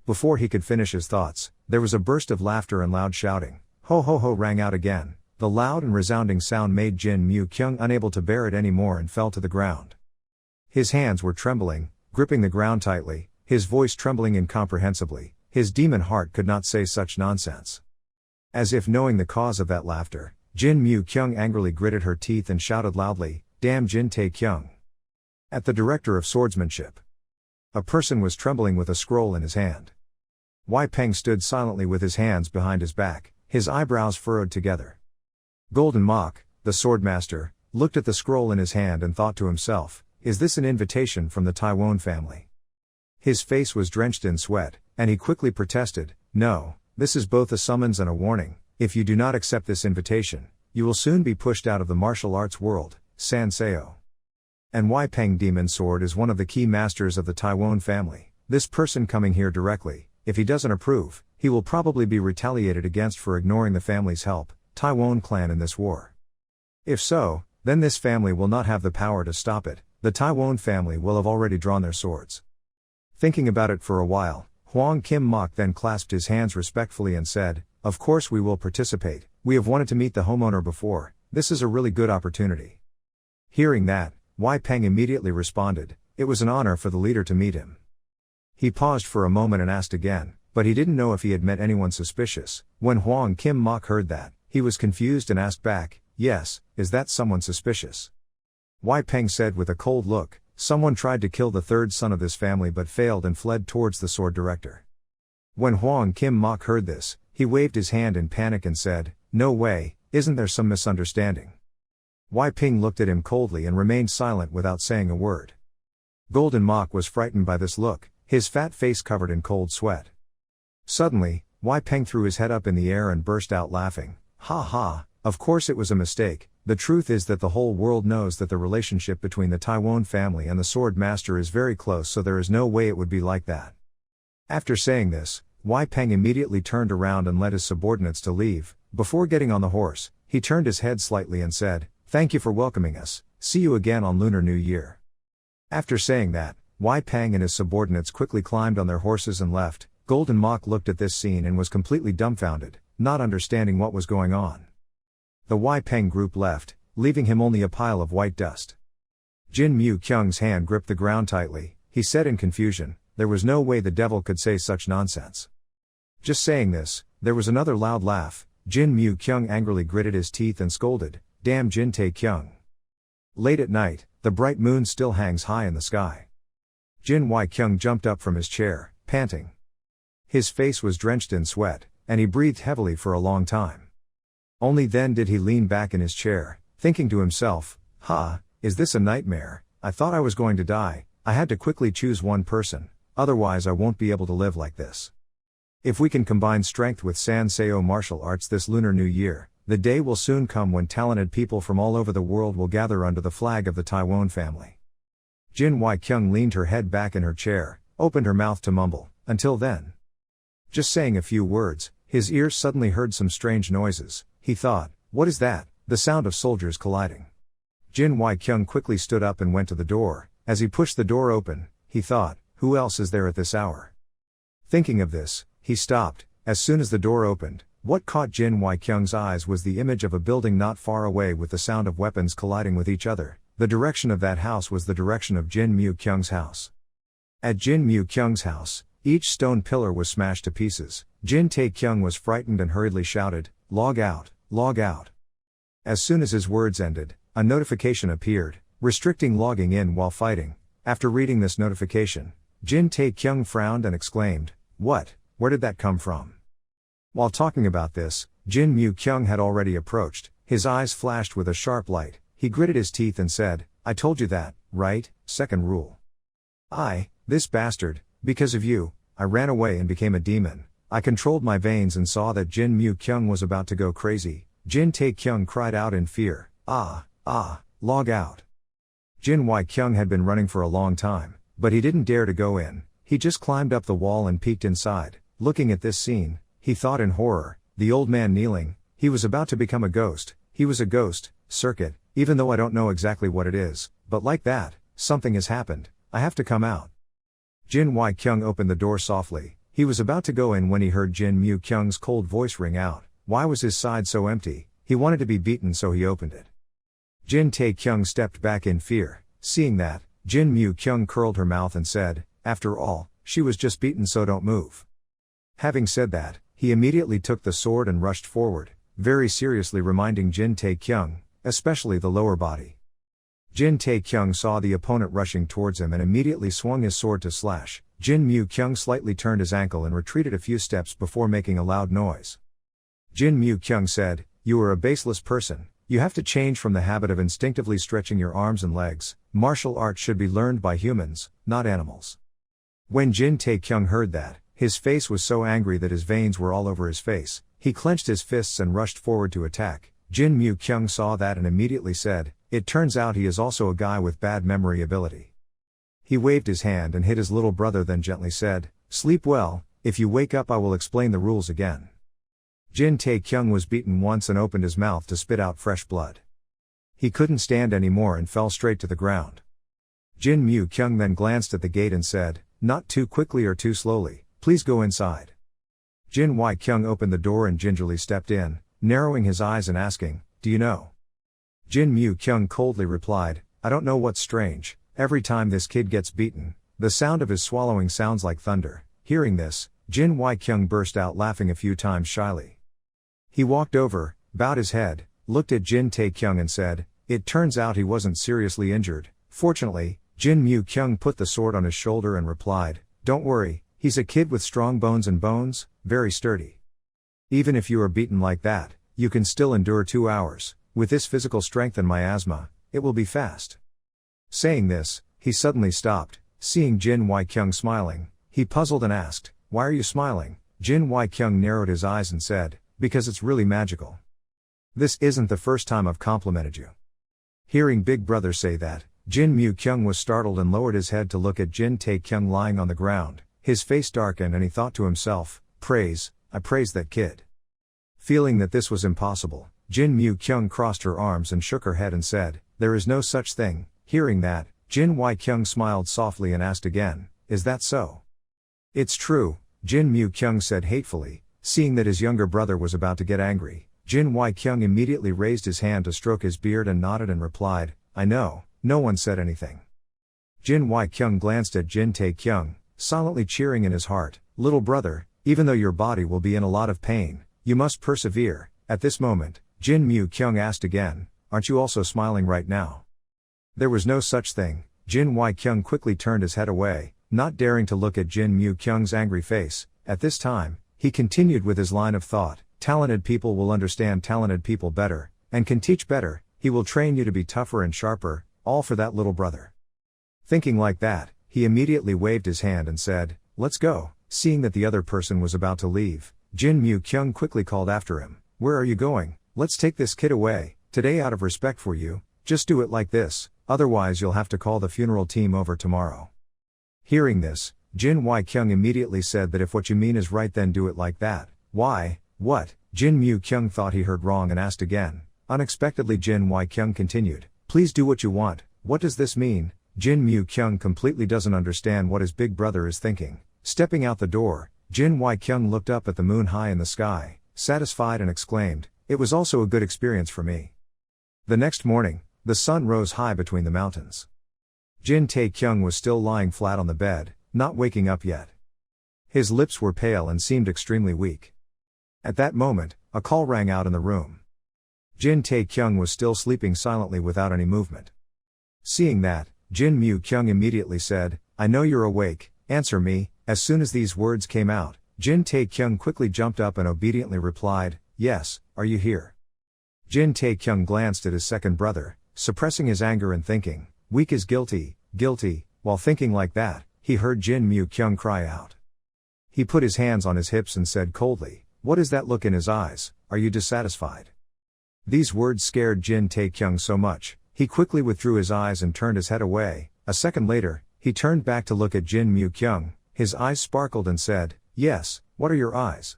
Before he could finish his thoughts, there was a burst of laughter and loud shouting. Ho ho ho rang out again. The loud and resounding sound made Jin Mu Kyung unable to bear it anymore and fell to the ground. His hands were trembling, gripping the ground tightly, his voice trembling incomprehensibly. His demon heart could not say such nonsense. As if knowing the cause of that laughter, Jin Mu Kyung angrily gritted her teeth and shouted loudly, "Damn Jin Tae-kyung!" At the director of swordsmanship. A person was trembling with a scroll in his hand. Wei Peng stood silently with his hands behind his back, his eyebrows furrowed together. Golden Mok, the swordmaster, looked at the scroll in his hand and thought to himself, is this an invitation from the Taiwan family? His face was drenched in sweat, and he quickly protested, no, this is both a summons and a warning. If you do not accept this invitation, you will soon be pushed out of the martial arts world, San Seo. And Wei Peng Demon Sword is one of the key masters of the Taiwan family. This person coming here directly, if he doesn't approve, he will probably be retaliated against for ignoring the family's help, Taiwan clan in this war. If so, then this family will not have the power to stop it, the Taiwan family will have already drawn their swords. Thinking about it for a while, Hwang Kim Mok then clasped his hands respectfully and said, of course we will participate, we have wanted to meet the homeowner before, this is a really good opportunity. Hearing that, Wei Peng immediately responded, it was an honor for the leader to meet him. He paused for a moment and asked again, but he didn't know if he had met anyone suspicious. When Hwang Kim Mok heard that, he was confused and asked back, yes, is that someone suspicious? Wei Peng said with a cold look, someone tried to kill the third son of this family but failed and fled towards the sword director. When Hwang Kim Mok heard this, he waved his hand in panic and said, no way, isn't there some misunderstanding? Wei Peng looked at him coldly and remained silent without saying a word. Golden Mok was frightened by this look, his fat face covered in cold sweat. Suddenly, Wei Peng threw his head up in the air and burst out laughing, ha ha, of course it was a mistake. The truth is that the whole world knows that the relationship between the Taiwan family and the sword master is very close, so there is no way it would be like that. After saying this, Wei Peng immediately turned around and led his subordinates to leave. Before getting on the horse, he turned his head slightly and said, thank you for welcoming us, see you again on Lunar New Year. After saying that, Wei Peng and his subordinates quickly climbed on their horses and left. Golden Mok looked at this scene and was completely dumbfounded, not understanding what was going on. The Wei Peng group left, leaving him only a pile of white dust. Jin Mu Kyung's hand gripped the ground tightly. He said in confusion, there was no way the devil could say such nonsense. Just saying this, there was another loud laugh. Jin Mu Kyung angrily gritted his teeth and scolded, damn Jin Tae-kyung. Late at night, the bright moon still hangs high in the sky. Jin Wei Kyung jumped up from his chair, panting. His face was drenched in sweat, and he breathed heavily for a long time. Only then did he lean back in his chair, thinking to himself, is this a nightmare? I thought I was going to die. I had to quickly choose one person, otherwise I won't be able to live like this. If we can combine strength with San Seo martial arts this Lunar New Year, the day will soon come when talented people from all over the world will gather under the flag of the Taiwan family. Jin Wei Kyung leaned her head back in her chair, opened her mouth to mumble, until then. Just saying a few words, his ears suddenly heard some strange noises. He thought, what is that? The sound of soldiers colliding. Jin Wei Kyung quickly stood up and went to the door. As he pushed the door open, he thought, who else is there at this hour? Thinking of this, he stopped. As soon as the door opened, what caught Jin Wei Kyung's eyes was the image of a building not far away with the sound of weapons colliding with each other. The direction of that house was the direction of Jin Mu Kyung's house. At Jin Mu Kyung's house, each stone pillar was smashed to pieces. Jin Tae-kyung was frightened and hurriedly shouted, log out, log out. As soon as his words ended, a notification appeared, restricting logging in while fighting. After reading this notification, Jin Tae-kyung frowned and exclaimed, what? Where did that come from? While talking about this, Jin Mu Kyung had already approached. His eyes flashed with a sharp light. He gritted his teeth and said, I told you that, right? Second rule. This bastard, because of you, I ran away and became a demon. I controlled my veins and saw that Jin Mu Kyung was about to go crazy. Jin Tae-kyung cried out in fear, log out. Jin Wei Kyung had been running for a long time, but he didn't dare to go in. He just climbed up the wall and peeked inside. Looking at this scene, he thought in horror, the old man kneeling, He was about to become a ghost. He was a ghost, circuit, even though I don't know exactly what it is, but like that, something has happened, I have to come out. Jin Wai Kyung opened the door softly. He was about to go in when he heard Jin Mu Kyung's cold voice ring out. Why was his side so empty? He wanted to be beaten, so he opened it. Jin Tae Kyung stepped back in fear. Seeing that, Jin Mu Kyung curled her mouth and said, after all, she was just beaten, so don't move. Having said that, he immediately took the sword and rushed forward, very seriously reminding Jin Tae Kyung, especially the lower body. Jin Tae Kyung saw the opponent rushing towards him and immediately swung his sword to slash. Jin Mu Kyung slightly turned his ankle and retreated a few steps before making a loud noise. Jin Mu Kyung said, "You are a baseless person. You have to change from the habit of instinctively stretching your arms and legs. Martial arts should be learned by humans, not animals." When Jin Tae Kyung heard that, his face was so angry that his veins were all over his face. He clenched his fists and rushed forward to attack. Jin Mu Kyung saw that and immediately said, "It turns out he is also a guy with bad memory ability." He waved his hand and hit his little brother, then gently said, "Sleep well, if you wake up I will explain the rules again." Jin Tae Kyung was beaten once and opened his mouth to spit out fresh blood. He couldn't stand anymore and fell straight to the ground. Jin Mu Kyung then glanced at the gate and said, "Not too quickly or too slowly, please go inside." Jin Wai Kyung opened the door and gingerly stepped in, narrowing his eyes and asking, "Do you know?" Jin Mu Kyung coldly replied, "I don't know what's strange. Every time this kid gets beaten, the sound of his swallowing sounds like thunder." Hearing this, Jin Wai Kyung burst out laughing a few times shyly. He walked over, bowed his head, looked at Jin Tae Kyung and said, "It turns out he wasn't seriously injured." Fortunately, Jin Mu Kyung put the sword on his shoulder and replied, "Don't worry, he's a kid with strong bones and bones, very sturdy. Even if you are beaten like that, you can still endure 2 hours. With this physical strength and miasma, it will be fast." Saying this, he suddenly stopped. Seeing Jin Wai Kyung smiling, he puzzled and asked, "Why are you smiling?" Jin Wai Kyung narrowed his eyes and said, "Because it's really magical. This isn't the first time I've complimented you." Hearing Big Brother say that, Jin Mu Kyung was startled and lowered his head to look at Jin Tae Kyung lying on the ground. His face darkened and he thought to himself, I praise that kid." Feeling that this was impossible, Jin Mu Kyung crossed her arms and shook her head and said, "There is no such thing." Hearing that, Jin Wai Kyung smiled softly and asked again, "Is that so?" "It's true," Jin Mu Kyung said hatefully. Seeing that his younger brother was about to get angry, Jin Wai Kyung immediately raised his hand to stroke his beard and nodded and replied, "I know." No one said anything. Jin Wai Kyung glanced at Jin Tae Kyung, silently cheering in his heart, "Little brother, even though your body will be in a lot of pain, you must persevere." At this moment, Jin Mu Kyung asked again, "Aren't you also smiling right now?" There was no such thing. Jin Wai Kyung quickly turned his head away, not daring to look at Jin Mu Kyung's angry face. At this time, he continued with his line of thought, "Talented people will understand talented people better, and can teach better. He will train you to be tougher and sharper, all for that little brother." Thinking like that, he immediately waved his hand and said, "Let's go." Seeing that the other person was about to leave, Jin Mu Kyung quickly called after him, "Where are you going? Let's take this kid away. Today, out of respect for you, just do it like this, otherwise you'll have to call the funeral team over tomorrow." Hearing this, Jin Wai Kyung immediately said that if what you mean is right, then do it like that. "Why? What?" Jin Mu Kyung thought he heard wrong and asked again. Unexpectedly, Jin Wai Kyung continued, "Please do what you want." What does this mean? Jin Mu Kyung completely doesn't understand what his big brother is thinking. Stepping out the door, Jin Wai Kyung looked up at the moon high in the sky, satisfied, and exclaimed, "It was also a good experience for me." The next morning, the sun rose high between the mountains. Jin Tae Kyung was still lying flat on the bed, not waking up yet. His lips were pale and seemed extremely weak. At that moment, a call rang out in the room. Jin Tae Kyung was still sleeping silently without any movement. Seeing that, Jin Mu Kyung immediately said, "I know you're awake, answer me." As soon as these words came out, Jin Tae Kyung quickly jumped up and obediently replied, "Yes, are you here?" Jin Tae Kyung glanced at his second brother, suppressing his anger and thinking, "Weak is guilty, guilty." While thinking like that, he heard Jin Mu Kyung cry out. He put his hands on his hips and said coldly, "What is that look in his eyes? Are you dissatisfied?" These words scared Jin Tae Kyung so much, he quickly withdrew his eyes and turned his head away. A second later, he turned back to look at Jin Mu Kyung. His eyes sparkled and said, "Yes, what are your eyes?"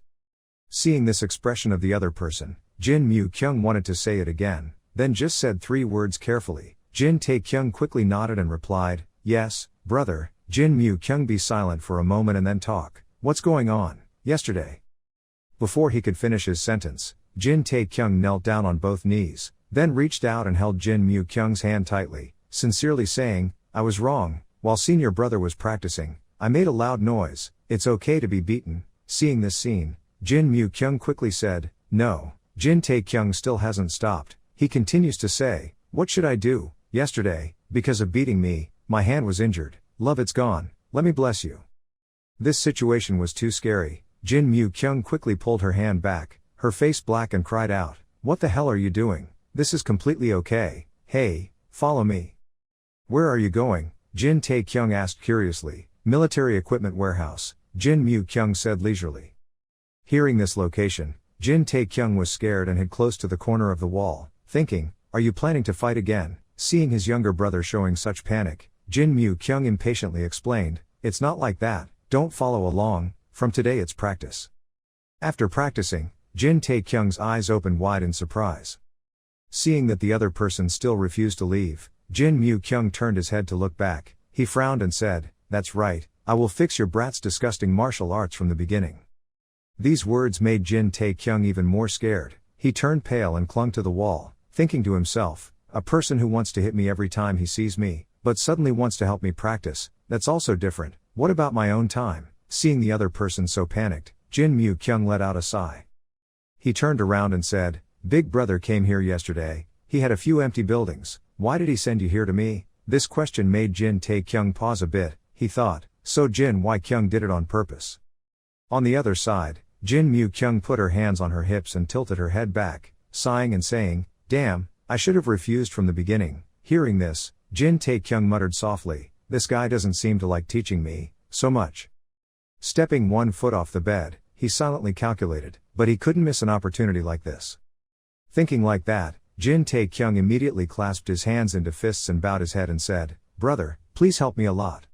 Seeing this expression of the other person, Jin Mu-kyung wanted to say it again, then just said 3 words carefully. Jin Tae-kyung quickly nodded and replied, "Yes, brother." Jin Mu-kyung be silent for a moment and then talk. "What's going on?" "Yesterday." Before he could finish his sentence, Jin Tae-kyung knelt down on both knees, then reached out and held Jin Mu-kyung's hand tightly, sincerely saying, "I was wrong. While senior brother was practicing, I made a loud noise. It's okay to be beaten." Seeing this scene, Jin Mu-kyung quickly said, "No." Jin Tae-kyung still hasn't stopped. He continues to say, "What should I do? Yesterday, because of beating me, my hand was injured. Love, it's gone. Let me bless you." This situation was too scary. Jin Mu-kyung quickly pulled her hand back, her face black, and cried out, "What the hell are you doing? This is completely okay. Hey, follow me." "Where are you going?" Jin Tae-kyung asked curiously. "Military equipment warehouse," Jin Mu-kyung said leisurely. Hearing this location, Jin Tae-kyung was scared and hid close to the corner of the wall, thinking, "Are you planning to fight again?" Seeing his younger brother showing such panic, Jin Mu-kyung impatiently explained, "It's not like that, don't follow along, from today it's practice." After practicing, Jin Tae-kyung's eyes opened wide in surprise. Seeing that the other person still refused to leave, Jin Mu-kyung turned his head to look back. He frowned and said, "That's right, I will fix your brat's disgusting martial arts from the beginning." These words made Jin Tae-kyung even more scared. He turned pale and clung to the wall, thinking to himself, "A person who wants to hit me every time he sees me, but suddenly wants to help me practice, that's also different. What about my own time?" Seeing the other person so panicked, Jin Mu-kyung let out a sigh. He turned around and said, "Big brother came here yesterday, he had a few empty buildings. Why did he send you here to me?" This question made Jin Tae-kyung pause a bit. He thought, so Jin Y-kyung did it on purpose. On the other side, Jin Mu-kyung put her hands on her hips and tilted her head back, sighing and saying, "Damn, I should have refused from the beginning." Hearing this, Jin Tae-kyung muttered softly, "This guy doesn't seem to like teaching me so much." Stepping 1 foot off the bed, he silently calculated, but he couldn't miss an opportunity like this. Thinking like that, Jin Tae-kyung immediately clasped his hands into fists and bowed his head and said, "Brother, please help me a lot."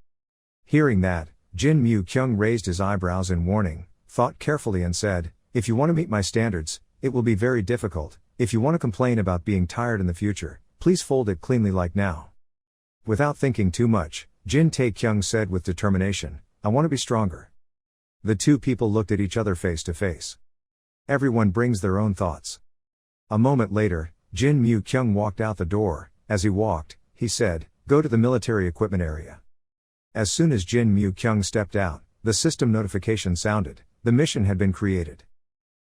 Hearing that, Jin Mu-kyung raised his eyebrows in warning, thought carefully and said, "If you want to meet my standards, it will be very difficult. If you want to complain about being tired in the future, please fold it cleanly like now." Without thinking too much, Jin Tae-kyung said with determination, "I want to be stronger." The two people looked at each other face to face. Everyone brings their own thoughts. A moment later, Jin Mu-kyung walked out the door. As he walked, he said, "Go to the military equipment area." As soon as Jin Mu-kyung stepped out, the system notification sounded. The mission had been created.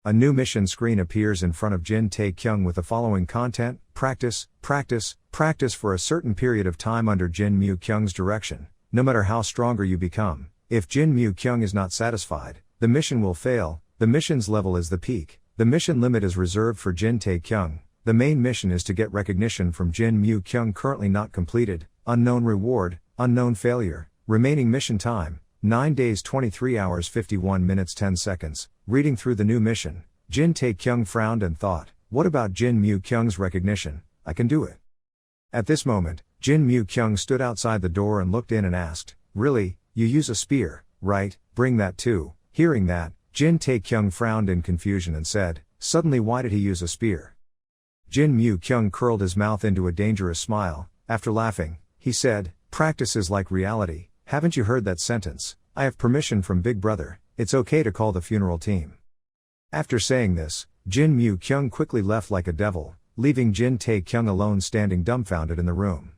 A new mission screen appears in front of Jin Tae-kyung with the following content: practice, practice, practice for a certain period of time under Jin Mu-kyung's direction. No matter how stronger you become, if Jin Mu-kyung is not satisfied, the mission will fail. The mission's level is the peak. The mission limit is reserved for Jin Tae-kyung. The main mission is to get recognition from Jin Mu-kyung, currently not completed. Unknown reward, unknown failure. Remaining mission time, 9 days 23 hours 51 minutes 10 seconds. Reading through the new mission, Jin Tae-kyung frowned and thought, "What about Jin Mu-kyung's recognition? I can do it." At this moment, Jin Mu-kyung stood outside the door and looked in and asked, "Really, you use a spear, right? Bring that too." Hearing that, Jin Tae-kyung frowned in confusion and said, "Suddenly why did he use a spear?" Jin Mu-kyung curled his mouth into a dangerous smile. After laughing, he said, "Practice is like reality. Haven't you heard that sentence? I have permission from Big Brother. It's okay to call the funeral team." After saying this, Jin Mu-kyung quickly left like a devil, leaving Jin Tae-kyung alone standing dumbfounded in the room.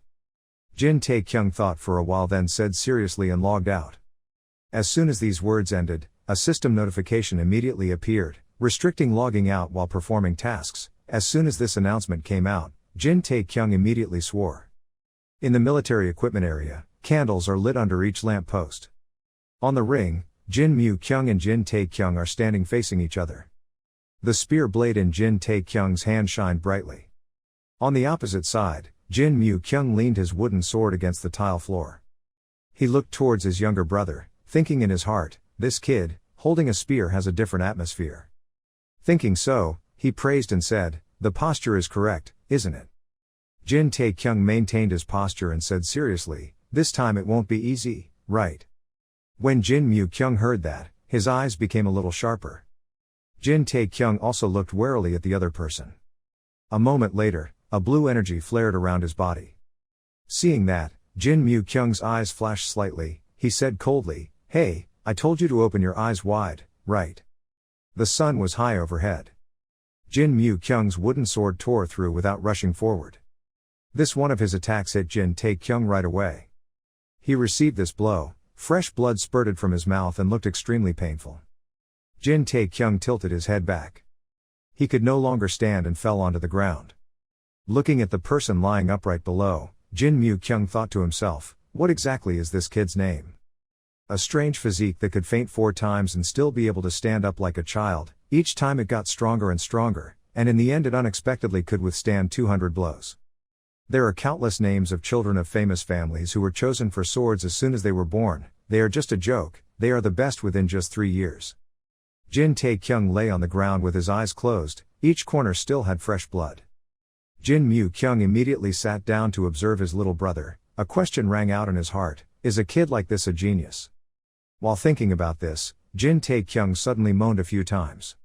Jin Tae-kyung thought for a while, then said seriously and logged out. As soon as these words ended, a system notification immediately appeared, restricting logging out while performing tasks. As soon as this announcement came out, Jin Tae-kyung immediately swore. In the military equipment area, candles are lit under each lamp post. On the ring, Jin Mu-kyung and Jin Tae-kyung are standing facing each other. The spear blade in Jin Tae-kyung's hand shined brightly. On the opposite side, Jin Mu-kyung leaned his wooden sword against the tile floor. He looked towards his younger brother, thinking in his heart, "This kid, holding a spear, has a different atmosphere." Thinking so, he praised and said, "The posture is correct, isn't it?" Jin Tae-kyung maintained his posture and said seriously, "This time it won't be easy, right?" When Jin Mu-kyung heard that, his eyes became a little sharper. Jin Tae-kyung also looked warily at the other person. A moment later, a blue energy flared around his body. Seeing that, Jin Mu-kyung's eyes flashed slightly. He said coldly, "Hey, I told you to open your eyes wide, right?" The sun was high overhead. Jin Mu-kyung's wooden sword tore through without rushing forward. This one of his attacks hit Jin Tae-kyung right away. He received this blow, fresh blood spurted from his mouth and looked extremely painful. Jin Tae-kyung tilted his head back. He could no longer stand and fell onto the ground. Looking at the person lying upright below, Jin Mu-kyung thought to himself, what exactly is this kid's name? A strange physique that could faint 4 times and still be able to stand up like a child. Each time it got stronger and stronger, and in the end it unexpectedly could withstand 200 blows. There are countless names of children of famous families who were chosen for swords as soon as they were born. They are just a joke, they are the best within just 3 years. Jin Tae-kyung lay on the ground with his eyes closed, each corner still had fresh blood. Jin Mu-kyung immediately sat down to observe his little brother. A question rang out in his heart, is a kid like this a genius? While thinking about this, Jin Tae-kyung suddenly moaned a few times.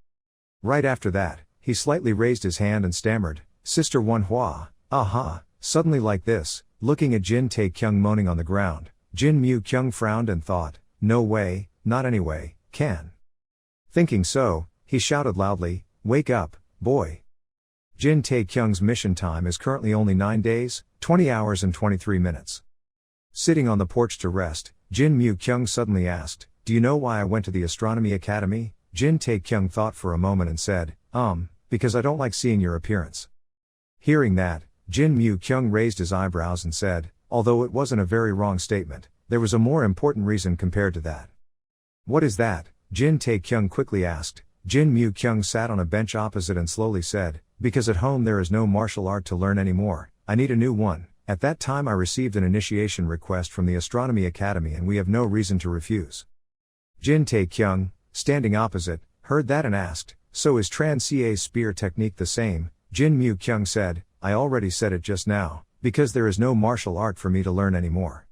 Right after that, he slightly raised his hand and stammered, "Sister Manhwa, aha." Suddenly like this, looking at Jin Tae-kyung moaning on the ground, Jin Mu-kyung frowned and thought, no way, not anyway, can. Thinking so, he shouted loudly, "Wake up, boy." Jin Tae-kyung's mission time is currently only 9 days, 20 hours and 23 minutes. Sitting on the porch to rest, Jin Mu-kyung suddenly asked, "Do you know why I went to the Astronomy Academy?" Jin Tae-kyung thought for a moment and said, because I don't like seeing your appearance." Hearing that, Jin Mu-kyung raised his eyebrows and said, although it wasn't a very wrong statement, there was a more important reason compared to that. "What is that?" Jin Tae-kyung quickly asked. Jin Mu-kyung sat on a bench opposite and slowly said, "Because at home there is no martial art to learn anymore, I need a new one. At that time I received an initiation request from the Astronomy Academy and we have no reason to refuse." Jin Tae-kyung, standing opposite, heard that and asked, "So is Tran Ca's spear technique the same?" Jin Mu-kyung said, "I already said it just now, because there is no martial art for me to learn anymore."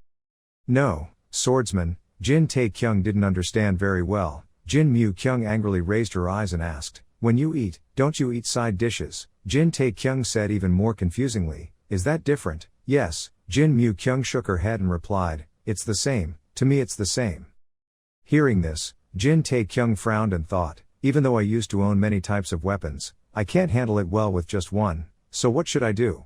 "No, swordsman." Jin Tae-kyung didn't understand very well. Jin Mu-kyung angrily raised her eyes and asked, "When you eat, don't you eat side dishes?" Jin Tae-kyung said even more confusingly, "Is that different?" "Yes." Jin Mu-kyung shook her head and replied, "It's the same, to me it's the same." Hearing this, Jin Tae-kyung frowned and thought, even though I used to own many types of weapons, I can't handle it well with just one, so what should I do?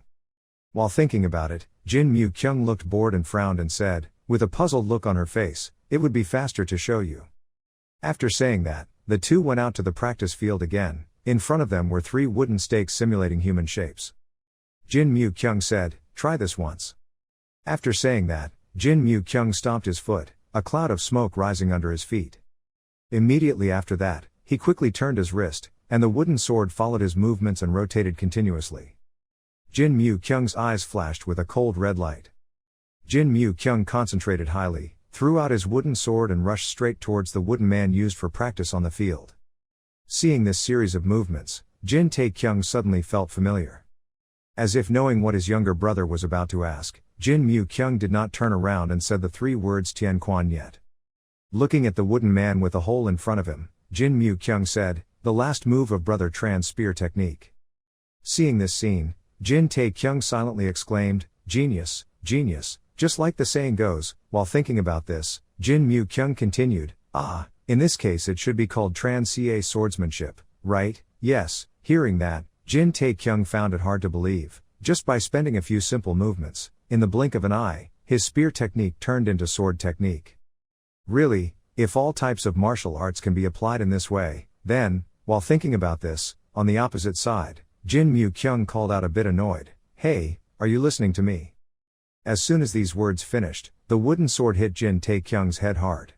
While thinking about it, Jin Mu-kyung looked bored and frowned and said, with a puzzled look on her face, "It would be faster to show you." After saying that, the two went out to the practice field again. In front of them were 3 wooden stakes simulating human shapes. Jin Mu-kyung said, "Try this once." After saying that, Jin Mu-kyung stomped his foot, a cloud of smoke rising under his feet. Immediately after that, he quickly turned his wrist, and the wooden sword followed his movements and rotated continuously. Jin Mu-kyung's eyes flashed with a cold red light. Jin Mu-kyung concentrated highly, threw out his wooden sword and rushed straight towards the wooden man used for practice on the field. Seeing this series of movements, Jin Tae-kyung suddenly felt familiar. As if knowing what his younger brother was about to ask, Jin Mu-kyung did not turn around and said the 3 words Tian Quan Yet. Looking at the wooden man with a hole in front of him, Jin Mu-kyung said, "The last move of Brother Tran's spear technique." Seeing this scene, Jin Tae-kyung silently exclaimed, "Genius, genius," just like the saying goes. While thinking about this, Jin Mu-kyung continued, "In this case it should be called Tran Ca swordsmanship, right?" "Yes." Hearing that, Jin Tae-kyung found it hard to believe. Just by spending a few simple movements, in the blink of an eye, his spear technique turned into sword technique. Really, if all types of martial arts can be applied in this way, then, while thinking about this, on the opposite side, Jin Mu-kyung called out a bit annoyed, "Hey, are you listening to me?" As soon as these words finished, the wooden sword hit Jin Tae-kyung's head hard.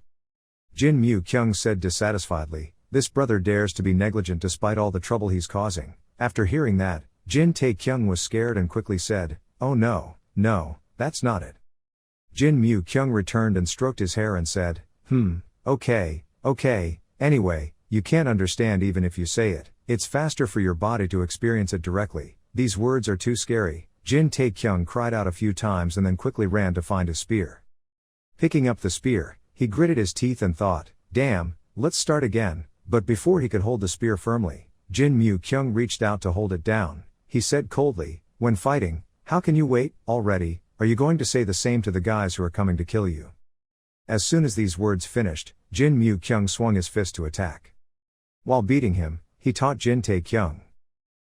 Jin Mu-kyung said dissatisfiedly, "This brother dares to be negligent despite all the trouble he's causing." After hearing that, Jin Tae-kyung was scared and quickly said, "Oh no, that's not it." Jin Mu-kyung returned and stroked his hair and said, Okay, anyway, you can't understand even if you say it. It's faster for your body to experience it directly. These words are too scary." Jin Tae-kyung cried out a few times and then quickly ran to find his spear. Picking up the spear, he gritted his teeth and thought, "Damn, let's start again." But before he could hold the spear firmly, Jin Mu-kyung reached out to hold it down. He said coldly, "When fighting, how can you wait already? Are you going to say the same to the guys who are coming to kill you?" As soon as these words finished, Jin Mu-kyung swung his fist to attack. While beating him, he taught Jin Tae-kyung.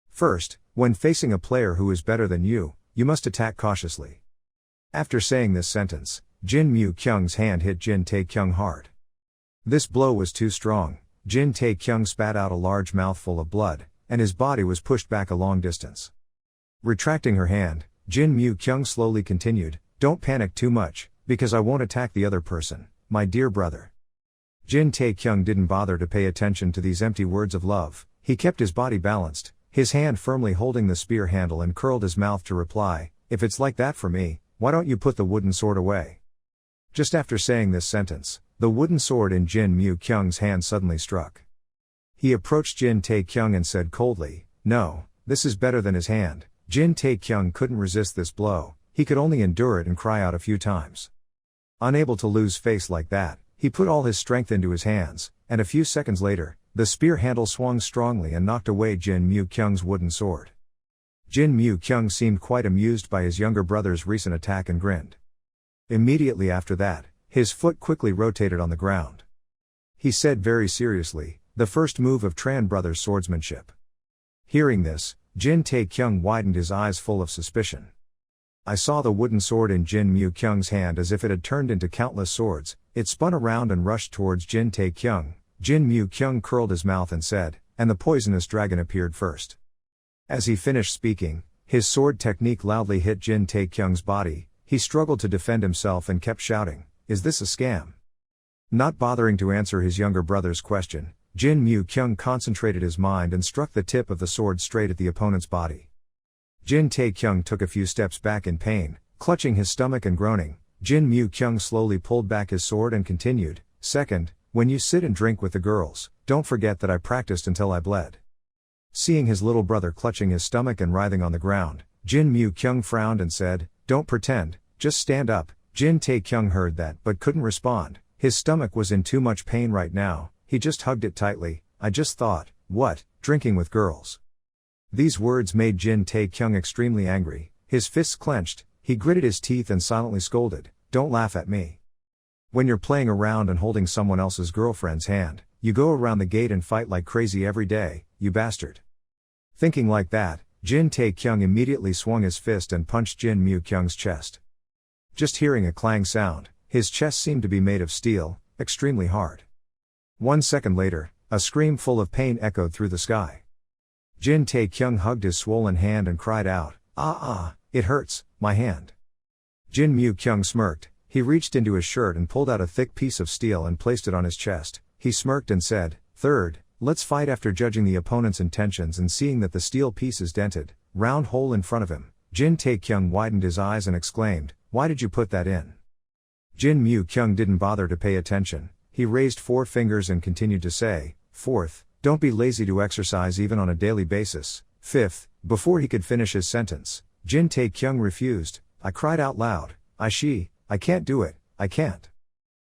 First, when facing a player who is better than you must attack cautiously. After saying this sentence, Jin Mu-kyung's hand hit Jin Tae-kyung hard. This blow was too strong. Jin Tae-kyung spat out a large mouthful of blood, and his body was pushed back a long distance. Retracting her hand, Jin Mu-kyung slowly continued, "Don't panic too much, because I won't attack the other person, my dear brother." Jin Tae-kyung didn't bother to pay attention to these empty words of love. He kept his body balanced, his hand firmly holding the spear handle, and curled his mouth to reply, "If it's like that for me, why don't you put the wooden sword away?" Just after saying this sentence, the wooden sword in Jin Mu-kyung's hand suddenly struck. He approached Jin Tae-kyung and said coldly, "No, this is better than his hand." Jin Tae-kyung couldn't resist this blow, he could only endure it and cry out a few times. Unable to lose face like that, he put all his strength into his hands, and a few seconds later, the spear handle swung strongly and knocked away Jin Mu-kyung's wooden sword. Jin Mu-kyung seemed quite amused by his younger brother's recent attack and grinned. Immediately after that, his foot quickly rotated on the ground. He said very seriously, "The first move of Tran brothers' swordsmanship." Hearing this, Jin Tae-kyung widened his eyes full of suspicion. I saw the wooden sword in Jin Mu-kyung's hand as if it had turned into countless swords. It spun around and rushed towards Jin Tae-kyung. Jin Mu-kyung curled his mouth and said, "And the poisonous dragon appeared first." As he finished speaking, his sword technique loudly hit Jin Tae-kyung's body. He struggled to defend himself and kept shouting, "Is this a scam?" Not bothering to answer his younger brother's question, Jin Mu-kyung concentrated his mind and struck the tip of the sword straight at the opponent's body. Jin Tae-kyung took a few steps back in pain, clutching his stomach and groaning. Jin Mu-kyung slowly pulled back his sword and continued, "Second, when you sit and drink with the girls, don't forget that I practiced until I bled." Seeing his little brother clutching his stomach and writhing on the ground, Jin Mu-kyung frowned and said, "Don't pretend, just stand up." Jin Tae-kyung heard that but couldn't respond. His stomach was in too much pain right now, he just hugged it tightly. "I just thought, what, drinking with girls?" These words made Jin Tae-kyung extremely angry. His fists clenched, he gritted his teeth and silently scolded, "Don't laugh at me. When you're playing around and holding someone else's girlfriend's hand, you go around the gate and fight like crazy every day, you bastard." Thinking like that, Jin Tae-kyung immediately swung his fist and punched Jin Mu-kyung's chest. Just hearing a clang sound, his chest seemed to be made of steel, extremely hard. 1 second later, a scream full of pain echoed through the sky. Jin Tae-kyung hugged his swollen hand and cried out, It hurts, my hand." Jin Mu-kyung smirked. He reached into his shirt and pulled out a thick piece of steel and placed it on his chest. He smirked and said, "Third, let's fight." After judging the opponent's intentions and seeing that the steel piece is dented, round hole in front of him, Jin Tae-kyung widened his eyes and exclaimed, "Why did you put that in?" Jin Mu-kyung didn't bother to pay attention. He raised 4 fingers and continued to say, "Fourth, don't be lazy to exercise even on a daily basis." Fifth, before he could finish his sentence, Jin Tae-kyung refused. I cried out loud, I can't do it, I can't."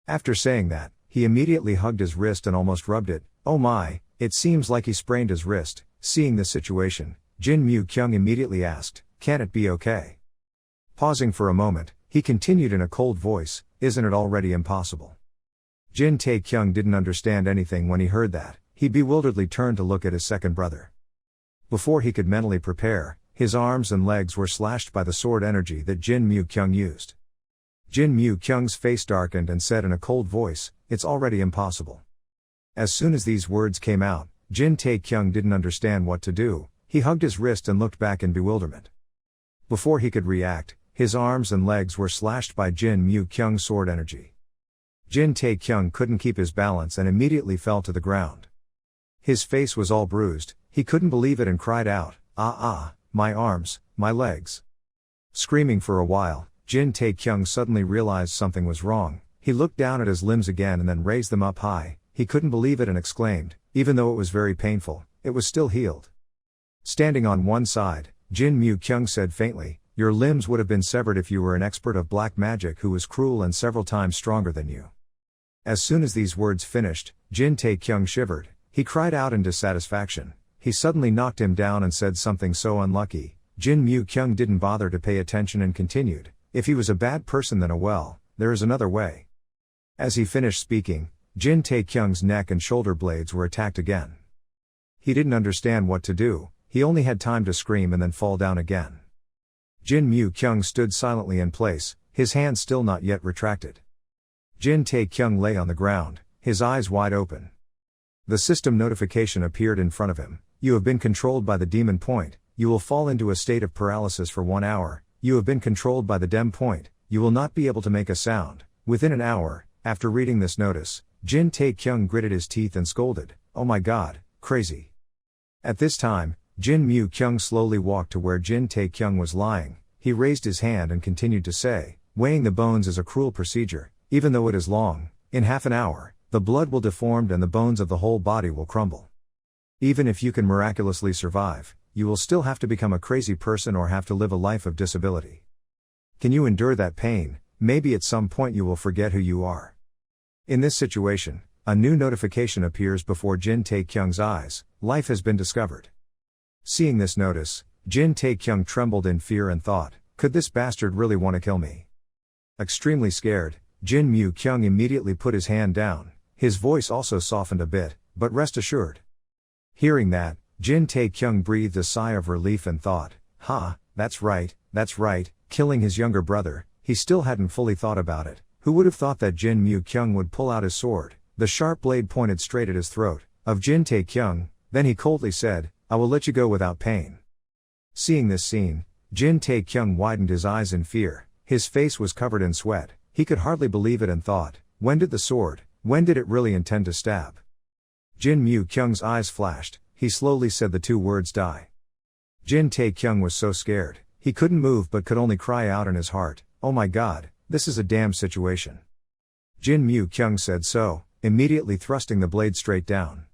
After saying that, he immediately hugged his wrist and almost rubbed it. "Oh my, it seems like he sprained his wrist." Seeing this situation, Jin Mu-kyung immediately asked, "Can it be okay?" Pausing for a moment, he continued in a cold voice, "Isn't it already impossible?" Jin Tae-kyung didn't understand anything when he heard that. He bewilderedly turned to look at his second brother. Before he could mentally prepare, his arms and legs were slashed by the sword energy that Jin Mu-kyung used. Jin Mu-kyung's face darkened and said in a cold voice, "It's already impossible." As soon as these words came out, Jin Tae-kyung didn't understand what to do. He hugged his wrist and looked back in bewilderment. Before he could react, his arms and legs were slashed by Jin Mu-kyung's sword energy. Jin Tae-kyung couldn't keep his balance and immediately fell to the ground. His face was all bruised, he couldn't believe it and cried out, my arms, my legs." Screaming for a while, Jin Tae-kyung suddenly realized something was wrong. He looked down at his limbs again and then raised them up high. He couldn't believe it and exclaimed, even though it was very painful, it was still healed. Standing on one side, Jin Mu-kyung said faintly, "Your limbs would have been severed if you were an expert of black magic who was cruel and several times stronger than you." As soon as these words finished, Jin Tae-kyung shivered. He cried out in dissatisfaction. He suddenly knocked him down and said something so unlucky. Jin Mu Kyung didn't bother to pay attention and continued, "If he was a bad person then there is another way." As he finished speaking, Jin Tae Kyung's neck and shoulder blades were attacked again. He didn't understand what to do, he only had time to scream and then fall down again. Jin Mu Kyung stood silently in place, his hands still not yet retracted. Jin Tae Kyung lay on the ground, his eyes wide open. The system notification appeared in front of him. "You have been controlled by the demon point, you will fall into a state of paralysis for 1 hour, you have been controlled by the dem point, you will not be able to make a sound, within an hour." After reading this notice, Jin Tae Kyung gritted his teeth and scolded, "Oh my god, crazy." At this time, Jin Mu Kyung slowly walked to where Jin Tae Kyung was lying. He raised his hand and continued to say, "Weighing the bones is a cruel procedure, even though it is long, in half an hour, the blood will deform and the bones of the whole body will crumble. Even if you can miraculously survive, you will still have to become a crazy person or have to live a life of disability. Can you endure that pain? Maybe at some point you will forget who you are." In this situation, a new notification appears before Jin Tae Kyung's eyes: "Life has been discovered." Seeing this notice, Jin Tae Kyung trembled in fear and thought, "Could this bastard really want to kill me?" Extremely scared, Jin Mu Kyung immediately put his hand down. His voice also softened a bit, "But rest assured." Hearing that, Jin Tae Kyung breathed a sigh of relief and thought, that's right, killing his younger brother." He still hadn't fully thought about it. Who would have thought that Jin Mu Kyung would pull out his sword? The sharp blade pointed straight at his throat of Jin Tae Kyung. Then he coldly said, "I will let you go without pain." Seeing this scene, Jin Tae Kyung widened his eyes in fear. His face was covered in sweat. He could hardly believe it and thought, when did it really intend to stab? Jin Mu Kyung's eyes flashed. He slowly said the 2 words, "Die." Jin Tae Kyung was so scared, he couldn't move but could only cry out in his heart, "Oh my god, this is a damn situation." Jin Mu Kyung said so, immediately thrusting the blade straight down.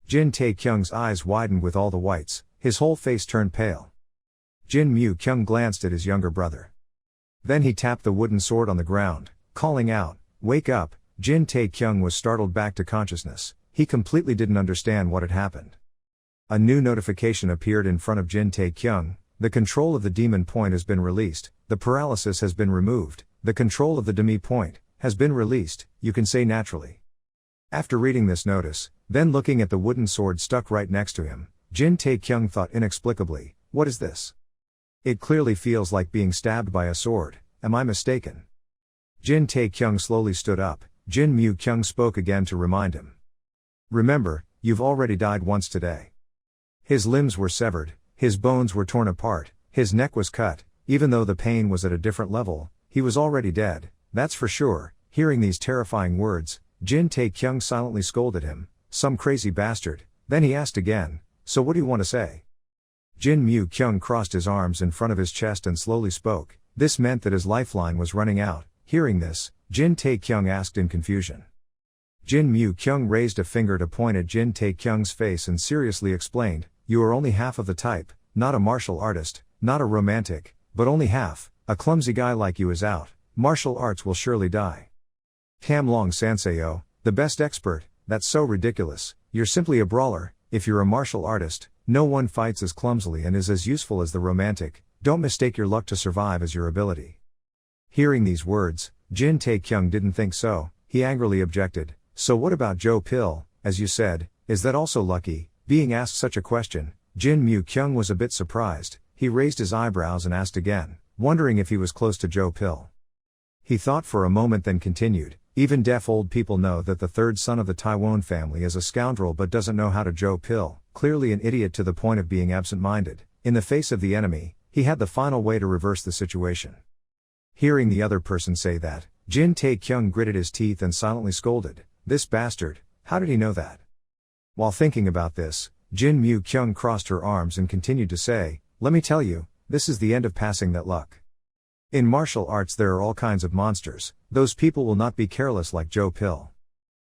Jin Tae Kyung's eyes widened with all the whites, his whole face turned pale. Jin Mu Kyung glanced at his younger brother. Then he tapped the wooden sword on the ground, calling out, "Wake up." Jin Tae Kyung was startled back to consciousness. He completely didn't understand what had happened. A new notification appeared in front of Jin Tae Kyung: "The control of the demon point has been released, the paralysis has been removed, the control of the demi point has been released, you can say naturally." After reading this notice, then looking at the wooden sword stuck right next to him, Jin Tae Kyung thought inexplicably, "What is this? It clearly feels like being stabbed by a sword, am I mistaken?" Jin Tae Kyung slowly stood up. Jin Mu Kyung spoke again to remind him. "Remember, you've already died once today." His limbs were severed, his bones were torn apart, his neck was cut. Even though the pain was at a different level, he was already dead, that's for sure. Hearing these terrifying words, Jin Tae Kyung silently scolded him, "Some crazy bastard." Then he asked again, "So what do you want to say?" Jin Mu Kyung crossed his arms in front of his chest and slowly spoke. This meant that his lifeline was running out. Hearing this, Jin Tae Kyung asked in confusion. Jin Mu Kyung raised a finger to point at Jin Tae Kyung's face and seriously explained, "You are only half of the type, not a martial artist, not a romantic, but only half. A clumsy guy like you is out. Martial arts will surely die." "Kamlong Sanseo, the best expert, that's so ridiculous. You're simply a brawler. If you're a martial artist, no one fights as clumsily and is as useful as the romantic. Don't mistake your luck to survive as your ability." Hearing these words, Jin Tae Kyung didn't think so. He angrily objected, "So what about Joe Pill, as you said, is that also lucky?" Being asked such a question, Jin Mu Kyung was a bit surprised. He raised his eyebrows and asked again, wondering if he was close to Joe Pill. He thought for a moment then continued, "Even deaf old people know that the 3rd son of the Taiwan family is a scoundrel but doesn't know how to Joe Pill, clearly an idiot to the point of being absent-minded. In the face of the enemy, he had the final way to reverse the situation." Hearing the other person say that, Jin Tae Kyung gritted his teeth and silently scolded, "This bastard, how did he know that?" While thinking about this, Jin Mu Kyung crossed her arms and continued to say, "Let me tell you, this is the end of passing that luck. In martial arts there are all kinds of monsters, those people will not be careless like Joe Pill.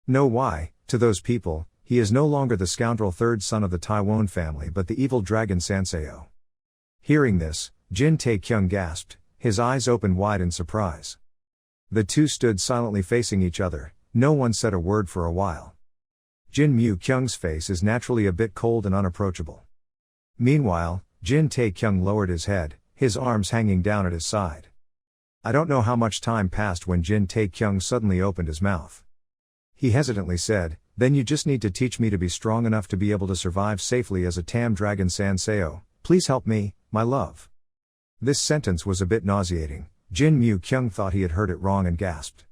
Know why? To those people, he is no longer the scoundrel 3rd son of the Taiwan family but the evil dragon Sanseo." Hearing this, Jin Tae Kyung gasped, his eyes opened wide in surprise. The two stood silently facing each other, no one said a word for a while. Jin Mu-kyung's face is naturally a bit cold and unapproachable. Meanwhile, Jin Tae-kyung lowered his head, his arms hanging down at his side. I don't know how much time passed when Jin Tae-kyung suddenly opened his mouth. He hesitantly said, "Then you just need to teach me to be strong enough to be able to survive safely as a Tam Dragon Sanseo. Please help me, my love." This sentence was a bit nauseating. Jin Mu-kyung thought he had heard it wrong and gasped.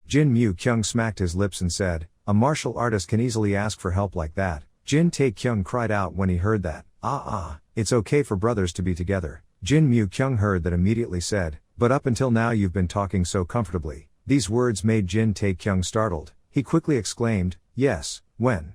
Jin Mu-kyung smacked his lips and said, "A martial artist can easily ask for help like that." Jin Tae-kyung cried out when he heard that. It's okay for brothers to be together." Jin Mu-kyung heard that immediately said, "But up until now you've been talking so comfortably." These words made Jin Tae-kyung startled. He quickly exclaimed, "Yes, when?"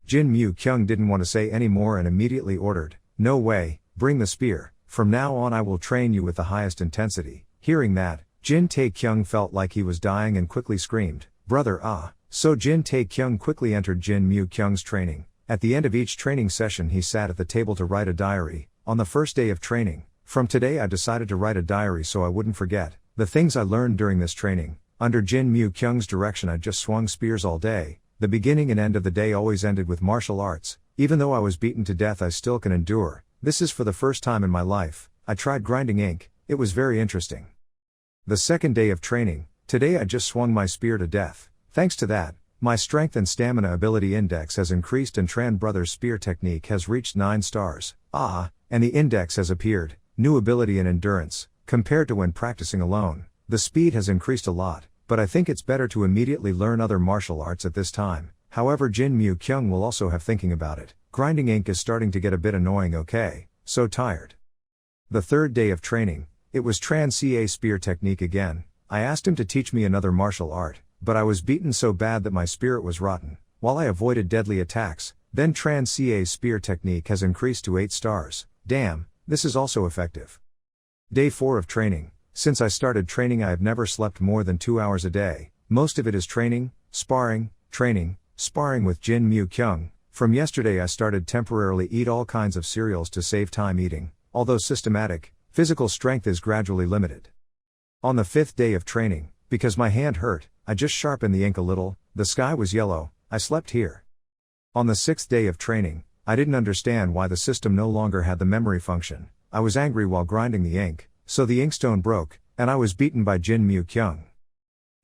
Jin Mu-kyung didn't want to say any more and immediately ordered, "No way, bring the spear. From now on I will train you with the highest intensity." Hearing that, Jin Tae-kyung felt like he was dying and quickly screamed, "Brother, ah!" So Jin Tae-kyung quickly entered Jin Mu-kyung's training. At the end of each training session he sat at the table to write a diary. On the first day of training, "From today I decided to write a diary so I wouldn't forget the things I learned during this training. Under Jin Mu-kyung's direction I just swung spears all day. The beginning and end of the day always ended with martial arts. Even though I was beaten to death I still can endure. This is for the first time in my life. I tried grinding ink, it was very interesting. The second day of training, today I just swung my spear to death. Thanks to that, my strength and stamina ability index has increased and Tran Brothers' spear technique has reached 9 stars. And the index has appeared, new ability and endurance. Compared to when practicing alone, the speed has increased a lot, but I think it's better to immediately learn other martial arts at this time." However, Jin Mu-kyung will also have thinking about it. Grinding ink is starting to get a bit annoying. Okay, so tired. The third day of training, it was Tran Ca spear technique again. I asked him to teach me another martial art, but I was beaten so bad that my spirit was rotten. While I avoided deadly attacks, then Tran Ca's spear technique has increased to 8 stars. Damn, this is also effective. Day 4 of training. Since I started training I have never slept more than 2 hours a day. Most of it is training, sparring with Jin Mu-kyung. From yesterday I started temporarily eat all kinds of cereals to save time eating. Although systematic, physical strength is gradually limited. On the 5th day of training, because my hand hurt, I just sharpened the ink a little. The sky was yellow, I slept here. On the 6th day of training, I didn't understand why the system no longer had the memory function. I was angry while grinding the ink, so the inkstone broke, and I was beaten by Jin Mu-kyung.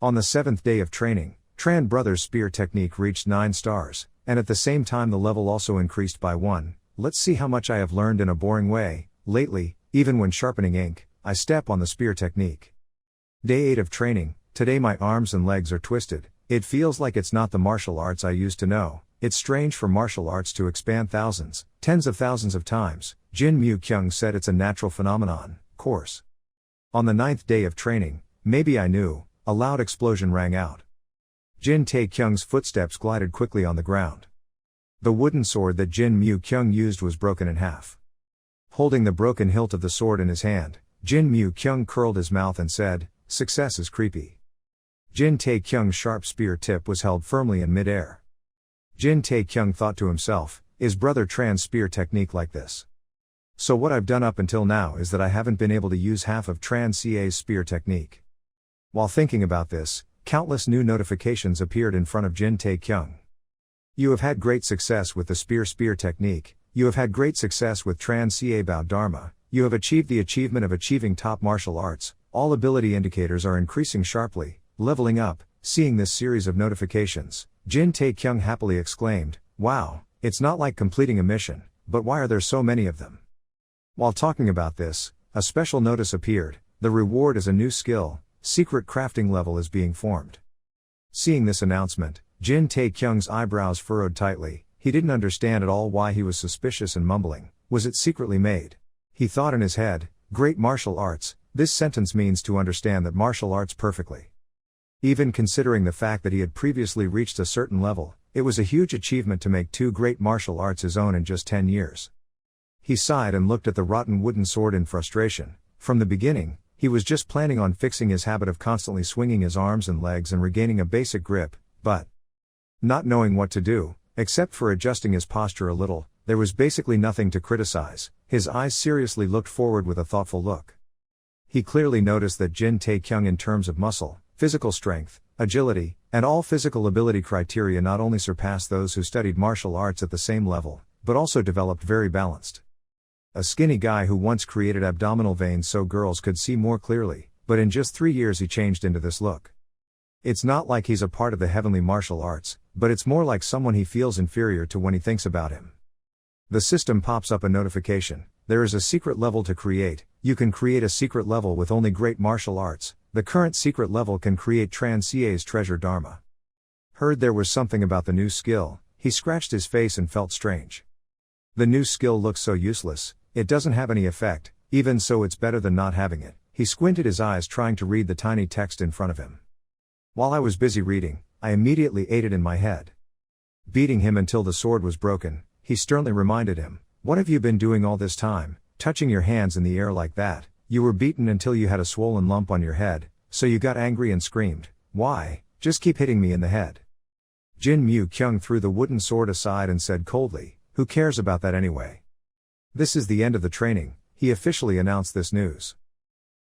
On the 7th day of training, Tran Brothers' spear technique reached 9 stars, and at the same time the level also increased by 1. Let's see how much I have learned in a boring way. Lately, even when sharpening ink, I step on the spear technique. Day 8 of training. Today my arms and legs are twisted. It feels like it's not the martial arts I used to know. It's strange for martial arts to expand thousands, tens of thousands of times. Jin Mu-kyung said it's a natural phenomenon, course. On the 9th day of training, maybe I knew, a loud explosion rang out. Jin Tae-kyung's footsteps glided quickly on the ground. The wooden sword that Jin Mu-kyung used was broken in half. Holding the broken hilt of the sword in his hand, Jin Mu-kyung curled his mouth and said, "Success is creepy." Jin Tae-kyung's sharp spear tip was held firmly in mid-air. Jin Tae-kyung thought to himself, is brother Tran's spear technique like this? So what I've done up until now is that I haven't been able to use half of Tran Ca's spear technique. While thinking about this, countless new notifications appeared in front of Jin Tae-kyung. You have had great success with the spear technique. You have had great success with Tran Ca Bao Dharma. You have achieved the achievement of achieving top martial arts. All ability indicators are increasing sharply. Leveling up. Seeing this series of notifications, Jin Tae-kyung happily exclaimed, "Wow, it's not like completing a mission, but why are there so many of them?" While talking about this, a special notice appeared. The reward is a new skill. Secret crafting level is being formed. Seeing this announcement, Jin Tae-kyung's eyebrows furrowed tightly. He didn't understand at all why he was suspicious and mumbling. Was it secretly made? He thought in his head, great martial arts. This sentence means to understand that martial arts perfectly. Even considering the fact that he had previously reached a certain level, it was a huge achievement to make 2 great martial arts his own in just 10 years. He sighed and looked at the rotten wooden sword in frustration. From the beginning, he was just planning on fixing his habit of constantly swinging his arms and legs and regaining a basic grip, but not knowing what to do, except for adjusting his posture a little, there was basically nothing to criticize. His eyes seriously looked forward with a thoughtful look. He clearly noticed that Jin Tae-kyung in terms of muscle, physical strength, agility, and all physical ability criteria not only surpassed those who studied martial arts at the same level, but also developed very balanced. A skinny guy who once created abdominal veins so girls could see more clearly, but in just 3 years he changed into this look. It's not like he's a part of the heavenly martial arts, but it's more like someone he feels inferior to when he thinks about him. The system pops up a notification. There is a secret level to create. You can create a secret level with only great martial arts. The current secret level can create Trans CA's treasure Dharma. Heard there was something about the new skill. He scratched his face and felt strange. The new skill looks so useless, it doesn't have any effect, even so it's better than not having it. He squinted his eyes trying to read the tiny text in front of him. While I was busy reading, I immediately ate it in my head. Beating him until the sword was broken, he sternly reminded him, "What have you been doing all this time, touching your hands in the air like that? You were beaten until you had a swollen lump on your head, so you got angry and screamed, 'Why, just keep hitting me in the head.'" Jin Mu Kyung threw the wooden sword aside and said coldly, "Who cares about that anyway?" "This is the end of the training," he officially announced this news.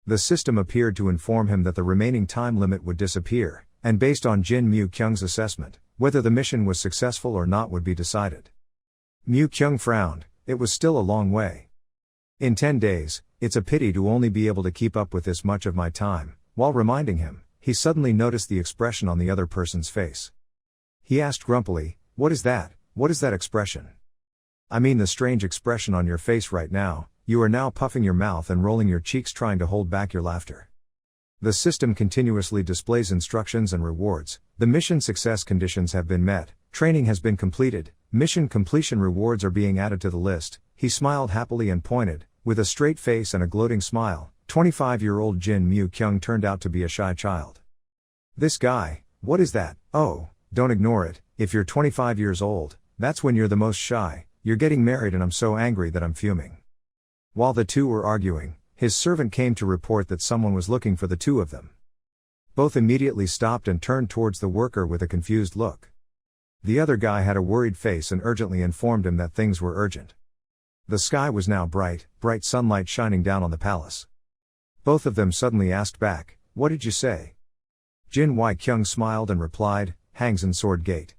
The system appeared to inform him that the remaining time limit would disappear, and based on Jin Mu Kyung's assessment, whether the mission was successful or not would be decided. Mu Kyung frowned. It was still a long way. "In 10 days, it's a pity to only be able to keep up with this much of my time." While reminding him, he suddenly noticed the expression on the other person's face. He asked grumpily, "What is that? What is that expression?" "I mean the strange expression on your face right now. You are now puffing your mouth and rolling your cheeks trying to hold back your laughter. The system continuously displays instructions and rewards. The mission success conditions have been met. Training has been completed. Mission completion rewards are being added to the list." He smiled happily and pointed, with a straight face and a gloating smile. 25-year-old Jin Mu Kyung turned out to be a shy child. "This guy, what is that? Oh, don't ignore it. If you're 25 years old, that's when you're the most shy. You're getting married and I'm so angry that I'm fuming." While the two were arguing, his servant came to report that someone was looking for the two of them. Both immediately stopped and turned towards the worker with a confused look. The other guy had a worried face and urgently informed him that things were urgent. The sky was now bright sunlight shining down on the palace. Both of them suddenly asked back, "What did you say?" Jin Y Kyung smiled and replied, "Hangzhen Sword Gate."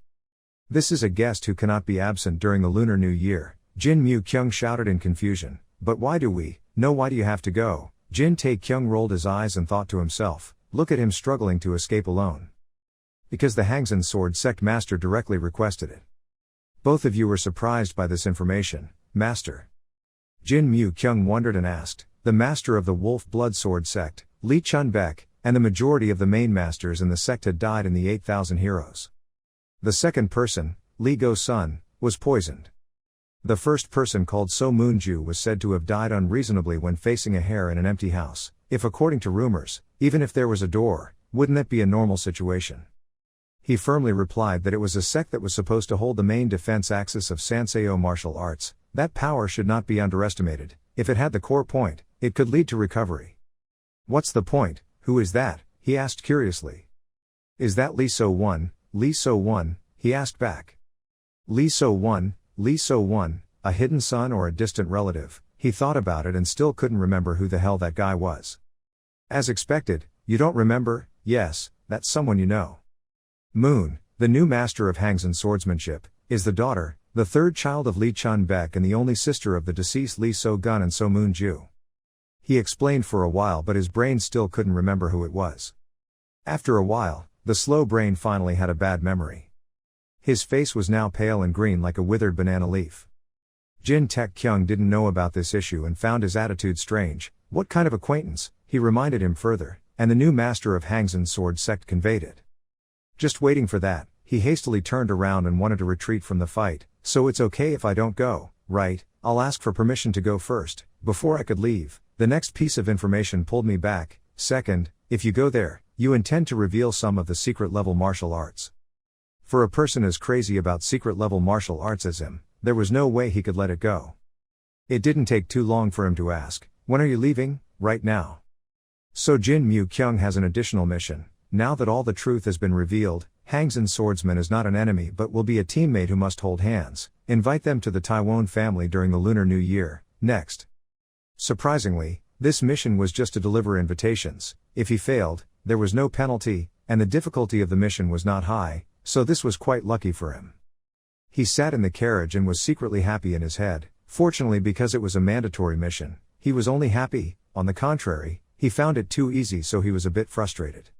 "This is a guest who cannot be absent during the Lunar New Year," Jin Mu Kyung shouted in confusion. "But why do we? No, why do you have to go?" Jin Tae Kyung rolled his eyes and thought to himself, "Look at him struggling to escape alone." "Because the Hangzhen Sword Sect Master directly requested it." "Both of you were surprised by this information, Master?" Jin Mu Kyung wondered and asked. "The Master of the Wolf Blood Sword Sect, Lee Chun-baek, and the majority of the main masters in the sect had died in the 8,000 heroes. The second person, Lee Go-sun, was poisoned. The first person, called So Moon-ju, was said to have died unreasonably when facing a hare in an empty house. If according to rumors, even if there was a door, wouldn't that be a normal situation?" He firmly replied that it was a sect that was supposed to hold the main defense axis of Sanseo martial arts. That power should not be underestimated. If it had the core point, it could lead to recovery. "What's the point? Who is that?" he asked curiously. "Is that Lee So-won, Lee So-won?" he asked back. Lee So-won, Lee So-won, a hidden son or a distant relative? He thought about it and still couldn't remember who the hell that guy was. As expected, "You don't remember?" "Yes, that's someone you know." Moon, the new master of Hangzhen swordsmanship, is the daughter, the third child of Lee Chun-baek and the only sister of the deceased Lee So-gun and So Moon-ju. He explained for a while, but his brain still couldn't remember who it was. After a while, the slow brain finally had a bad memory. His face was now pale and green like a withered banana leaf. Jin Tae Kyung didn't know about this issue and found his attitude strange. "What kind of acquaintance?" he reminded him further, and the new master of Hangzhen Sword Sect conveyed it. "Just waiting for that." He hastily turned around and wanted to retreat from the fight. "So it's okay if I don't go, right? I'll ask for permission to go first." Before I could leave, the next piece of information pulled me back. "Second, if you go there, you intend to reveal some of the secret level martial arts." For a person as crazy about secret level martial arts as him, there was no way he could let it go. It didn't take too long for him to ask, "When are you leaving?" "Right now." So Jin Mu Kyung has an additional mission. Now that all the truth has been revealed, Hangzhen Swordsman is not an enemy but will be a teammate who must hold hands. Invite them to the Taiwan family during the Lunar New Year. Next. Surprisingly, this mission was just to deliver invitations. If he failed, there was no penalty, and the difficulty of the mission was not high, so this was quite lucky for him. He sat in the carriage and was secretly happy in his head. Fortunately, because it was a mandatory mission, he was only happy. On the contrary, he found it too easy, so he was a bit frustrated.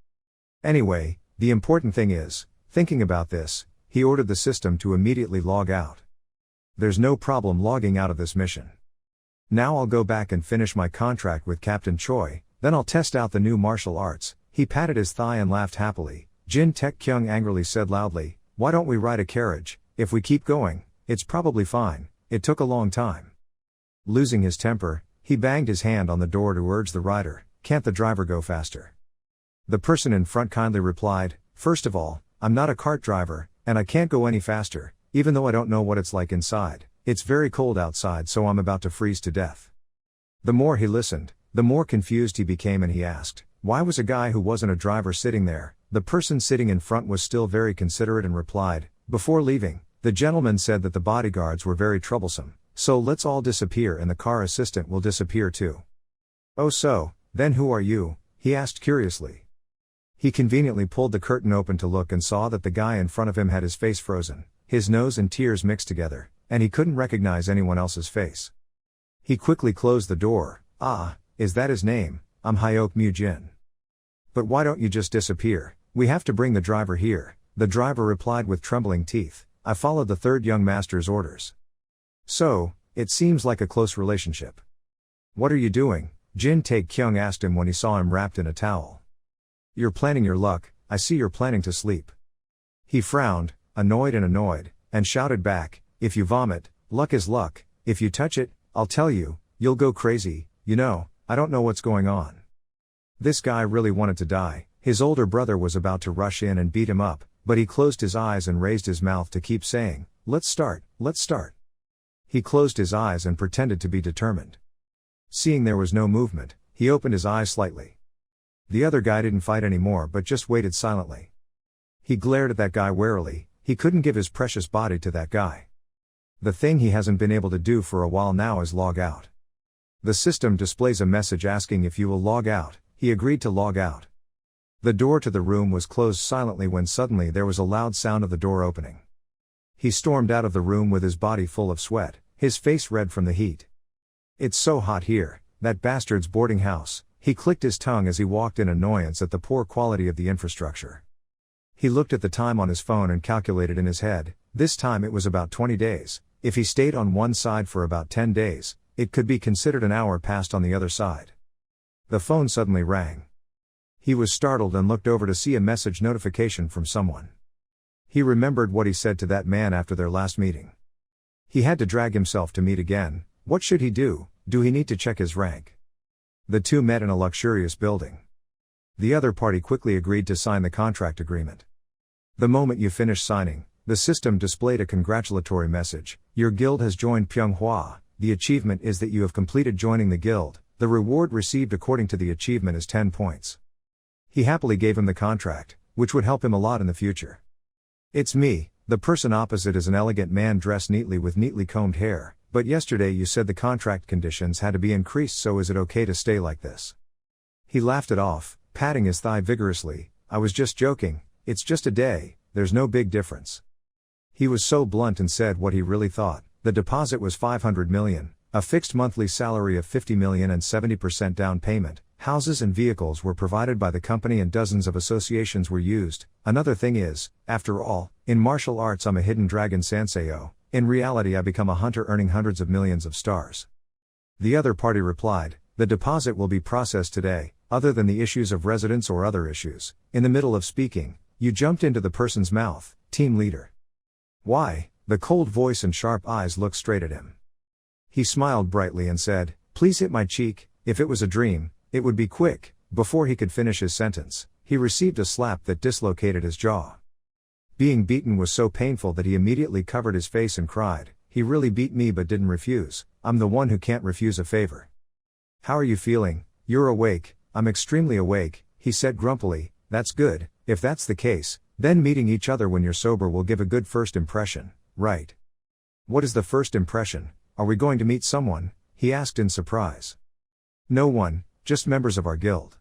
Anyway, the important thing is, thinking about this, he ordered the system to immediately log out. There's no problem logging out of this mission. Now I'll go back and finish my contract with Captain Choi, then I'll test out the new martial arts. He patted his thigh and laughed happily. Jin Tae-kyung angrily said loudly, "Why don't we ride a carriage? If we keep going, it's probably fine. It took a long time." Losing his temper, he banged his hand on the door to urge the rider, "Can't the driver go faster?" The person in front kindly replied, "First of all, I'm not a cart driver, and I can't go any faster, even though I don't know what it's like inside. It's very cold outside, so I'm about to freeze to death." The more he listened, the more confused he became, and he asked, why was a guy who wasn't a driver sitting there? The person sitting in front was still very considerate and replied, "Before leaving, the gentleman said that the bodyguards were very troublesome, so let's all disappear and the car assistant will disappear too." "Oh, so, then who are you?" he asked curiously. He conveniently pulled the curtain open to look and saw that the guy in front of him had his face frozen, his nose and tears mixed together, and he couldn't recognize anyone else's face. He quickly closed the door. "Ah, is that his name? I'm Hyok Mu-jin." "But why don't you just disappear? We have to bring the driver here," the driver replied with trembling teeth. "I followed the third young master's orders." "So, it seems like a close relationship." "What are you doing?" Jin Tae-kyung asked him when he saw him wrapped in a towel. "You're planning your luck. I see you're planning to sleep." He frowned, annoyed, and shouted back, "If you vomit, luck is luck. If you touch it, I'll tell you, you'll go crazy. I don't know what's going on." This guy really wanted to die. His older brother was about to rush in and beat him up, but he closed his eyes and raised his mouth to keep saying, let's start. He closed his eyes and pretended to be determined. Seeing there was no movement, he opened his eyes slightly. The other guy didn't fight anymore but just waited silently. He glared at that guy warily. He couldn't give his precious body to that guy. The thing he hasn't been able to do for a while now is log out. The system displays a message asking if you will log out. He agreed to log out. The door to the room was closed silently when suddenly there was a loud sound of the door opening. He stormed out of the room with his body full of sweat, his face red from the heat. "It's so hot here, that bastard's boarding house." He clicked his tongue as he walked in annoyance at the poor quality of the infrastructure. He looked at the time on his phone and calculated in his head. This time it was about 20 days. If he stayed on one side for about 10 days, it could be considered an hour passed on the other side. The phone suddenly rang. He was startled and looked over to see a message notification from someone. He remembered what he said to that man after their last meeting. He had to drag himself to meet again. What should he do? Do he need to check his rank? The two met in a luxurious building. The other party quickly agreed to sign the contract agreement. The moment you finished signing, the system displayed a congratulatory message. Your guild has joined Pyonghwa. The achievement is that you have completed joining the guild. The reward received according to the achievement is 10 points. He happily gave him the contract, which would help him a lot in the future. "It's me." The person opposite is an elegant man dressed neatly with neatly combed hair. "But yesterday you said the contract conditions had to be increased, so is it okay to stay like this?" He laughed it off, patting his thigh vigorously. "I was just joking, it's just a day, there's no big difference." He was so blunt and said what he really thought. The deposit was 500 million, a fixed monthly salary of 50 million and 70% down payment. Houses and vehicles were provided by the company and dozens of associations were used. Another thing is, after all, in martial arts I'm a hidden dragon Sanseo. In reality I become a hunter earning hundreds of millions of stars. The other party replied, "The deposit will be processed today." Other than the issues of residence or other issues, in the middle of speaking, you jumped into the person's mouth, team leader. "Why?" The cold voice and sharp eyes looked straight at him. He smiled brightly and said, "Please hit my cheek. If it was a dream, it would be quick." Before he could finish his sentence, he received a slap that dislocated his jaw. Being beaten was so painful that he immediately covered his face and cried, "He really beat me but didn't refuse. I'm the one who can't refuse a favor." "How are you feeling?" "You're awake." "I'm extremely awake," he said grumpily. "That's good. If that's the case, then meeting each other when you're sober will give a good first impression, right?" "What is the first impression? Are we going to meet someone?" he asked in surprise. "No one, just members of our guild."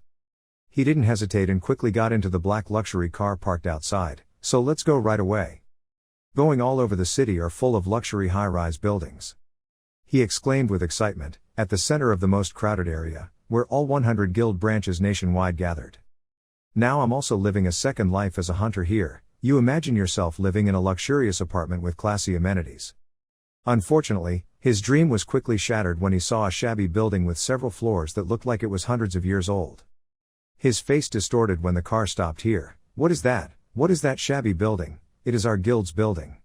He didn't hesitate and quickly got into the black luxury car parked outside. So let's go right away. Going all over the city are full of luxury high-rise buildings. He exclaimed with excitement, at the center of the most crowded area, where all 100 guild branches nationwide gathered. Now I'm also living a second life as a hunter here. You imagine yourself living in a luxurious apartment with classy amenities. Unfortunately, his dream was quickly shattered when he saw a shabby building with several floors that looked like it was hundreds of years old. His face distorted when the car stopped here. What is that? What is that shabby building? It is our guild's building.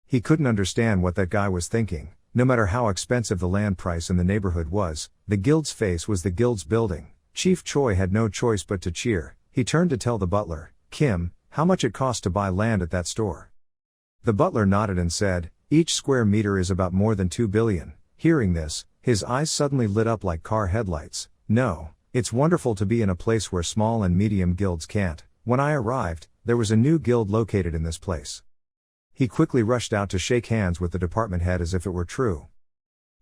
He couldn't understand what that guy was thinking. No matter how expensive the land price in the neighborhood was, the guild's face was the guild's building. Chief Choi had no choice but to cheer. He turned to tell the butler, Kim, how much it cost to buy land at that store. The butler nodded and said, each square meter is about more than 2 billion. Hearing this, his eyes suddenly lit up like car headlights. No, it's wonderful to be in a place where small and medium guilds can't. When I arrived, there was a new guild located in this place. He quickly rushed out to shake hands with the department head as if it were true.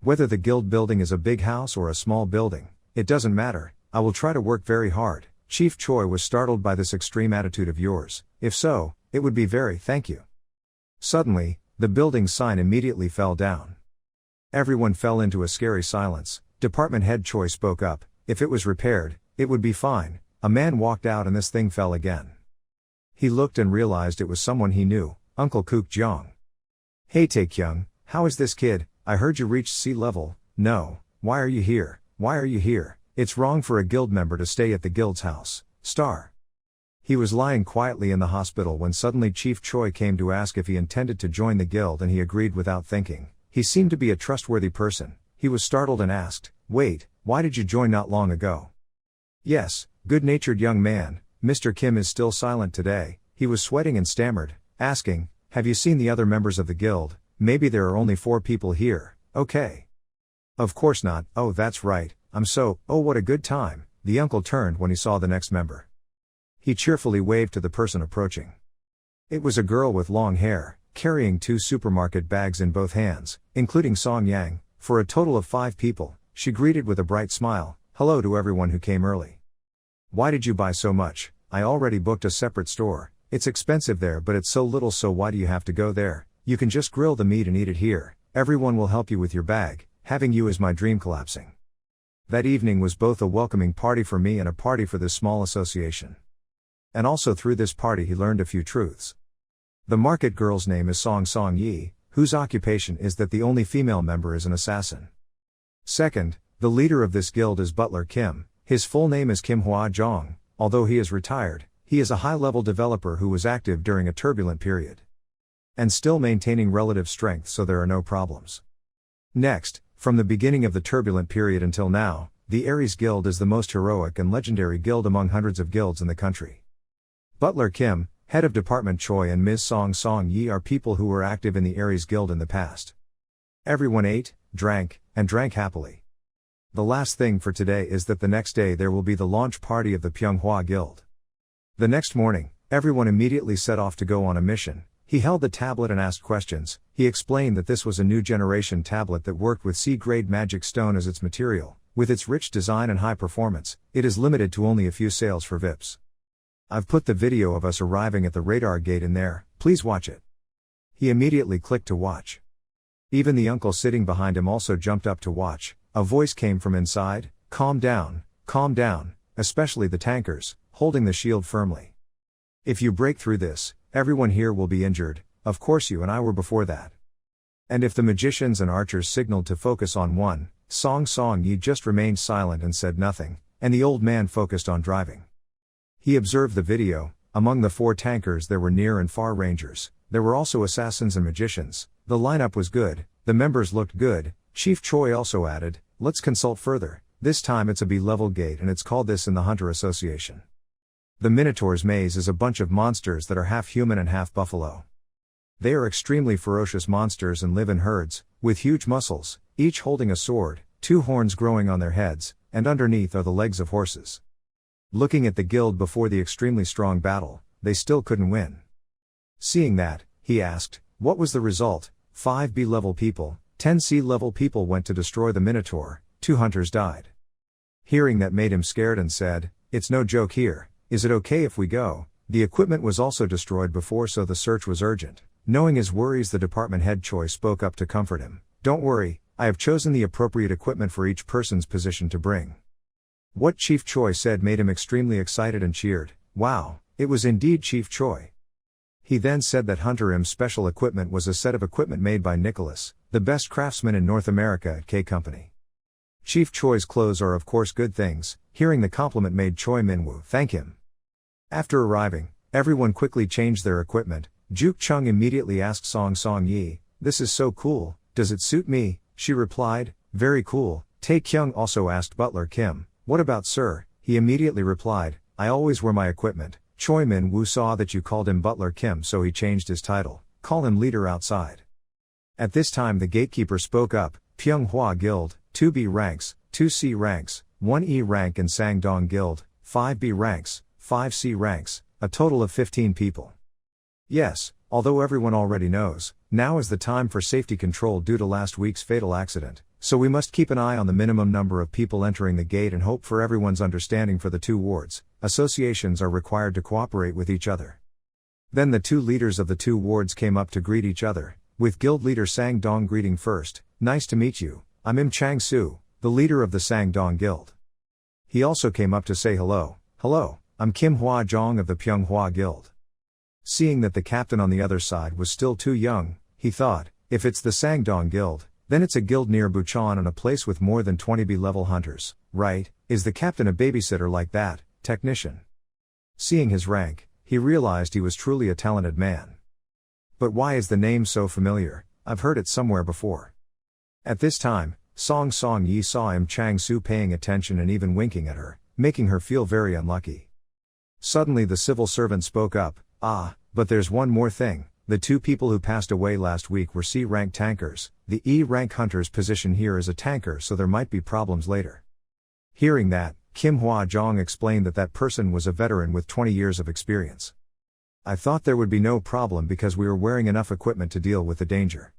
Whether the guild building is a big house or a small building, it doesn't matter. I will try to work very hard. Chief Choi was startled by this extreme attitude of yours. If so, it would be very thank you. Suddenly, the building's sign immediately fell down. Everyone fell into a scary silence. Department head Choi spoke up, if it was repaired, it would be fine. A man walked out and this thing fell again. He looked and realized it was someone he knew, Uncle Kook Jeong. Hey Taekyung, how is this kid? I heard you reached sea level. No, why are you here? Why are you here? It's wrong for a guild member to stay at the guild's house. Star. He was lying quietly in the hospital when suddenly Chief Choi came to ask if he intended to join the guild and he agreed without thinking. He seemed to be a trustworthy person. He was startled and asked, wait, why did you join not long ago? Yes, good-natured young man, Mr. Kim is still silent today. He was sweating and stammered, asking, have you seen the other members of the guild? Maybe there are only 4 people here, okay. Of course not, oh that's right, oh what a good time. The uncle turned when he saw the next member. He cheerfully waved to the person approaching. It was a girl with long hair, carrying 2 supermarket bags in both hands, including Song Yang. For a total of 5 people, she greeted with a bright smile, hello to everyone who came early. Why did you buy so much? I already booked a separate store. It's expensive there but it's so little, so why do you have to go there? You can just grill the meat and eat it here. Everyone will help you with your bag. Having you is my dream collapsing. That evening was both a welcoming party for me and a party for this small association. And also through this party he learned a few truths. The market girl's name is Song Yi, whose occupation is that the only female member is an assassin. Second, the leader of this guild is Butler Kim. His full name is Kim Hwa Jong. Although he is retired, he is a high-level developer who was active during a turbulent period. And still maintaining relative strength, so there are no problems. Next, from the beginning of the turbulent period until now, the Ares Guild is the most heroic and legendary guild among hundreds of guilds in the country. Butler Kim, head of Department Choi and Ms. Song Yi are people who were active in the Ares Guild in the past. Everyone ate, drank happily. The last thing for today is that the next day there will be the launch party of the Pyeonghwa Guild. The next morning, everyone immediately set off to go on a mission. He held the tablet and asked questions. He explained that this was a new generation tablet that worked with C-grade magic stone as its material. With its rich design and high performance, it is limited to only a few sales for VIPs. I've put the video of us arriving at the radar gate in there, please watch it. He immediately clicked to watch. Even the uncle sitting behind him also jumped up to watch. A voice came from inside, calm down, especially the tankers, holding the shield firmly. If you break through this, everyone here will be injured, of course you and I were before that. And if the magicians and archers signaled to focus on one, Song Yi just remained silent and said nothing, and the old man focused on driving. He observed the video. Among the 4 tankers there were near and far rangers, there were also assassins and magicians. The lineup was good, the members looked good. Chief Choi also added, let's consult further, this time it's a B-level gate and it's called this in the Hunter Association. The Minotaur's maze is a bunch of monsters that are half human and half buffalo. They are extremely ferocious monsters and live in herds, with huge muscles, each holding a sword, 2 horns growing on their heads, and underneath are the legs of horses. Looking at the guild before the extremely strong battle, they still couldn't win. Seeing that, he asked, what was the result? 5 B-level people, 10 C-level people went to destroy the Minotaur, 2 hunters died. Hearing that made him scared and said, it's no joke here, is it okay if we go? The equipment was also destroyed before, so the search was urgent. Knowing his worries, the department head Choi spoke up to comfort him. Don't worry, I have chosen the appropriate equipment for each person's position to bring. What Chief Choi said made him extremely excited and cheered. Wow, it was indeed Chief Choi. He then said that Hunter M's special equipment was a set of equipment made by Nicholas, the best craftsman in North America at K Company. Chief Choi's clothes are of course good things. Hearing the compliment made Choi Min-woo thank him. After arriving, everyone quickly changed their equipment. Juk Chung immediately asked Song Song-yi, "This is so cool, does it suit me?" She replied, "Very cool." Tae Kyung also asked Butler Kim, "What about sir?" He immediately replied, "I always wear my equipment." Choi Min-woo saw that you called him Butler Kim, so he changed his title. Call him leader outside. At this time the gatekeeper spoke up. Pyeonghwa Guild, 2B ranks, 2C ranks, 1E rank, and Sangdong Guild, 5B ranks, 5C ranks, a total of 15 people. Yes, although everyone already knows, now is the time for safety control due to last week's fatal accident, so we must keep an eye on the minimum number of people entering the gate and hope for everyone's understanding. For the two wards, associations are required to cooperate with each other. Then the two leaders of the two wards came up to greet each other, with guild leader Sang-dong greeting first. "Nice to meet you, I'm Im Chang-soo, the leader of the Sang-dong Guild." He also came up to say hello. "Hello, I'm Kim Hwa-jong of the Pyeonghwa Guild." Seeing that the captain on the other side was still too young, he thought, if it's the Sang-dong Guild, then it's a guild near Bucheon and a place with more than 20 B-level hunters, right? Is the captain a babysitter like that, technician? Seeing his rank, he realized he was truly a talented man. But why is the name so familiar? I've heard it somewhere before. At this time, Song Song-yi saw Im Chang-soo paying attention and even winking at her, making her feel very unlucky. Suddenly the civil servant spoke up, but there's one more thing. The two people who passed away last week were C-rank tankers. The E-rank hunter's position here is a tanker, so there might be problems later. Hearing that, Kim Hwa-jong explained that that person was a veteran with 20 years of experience. I thought there would be no problem because we were wearing enough equipment to deal with the danger.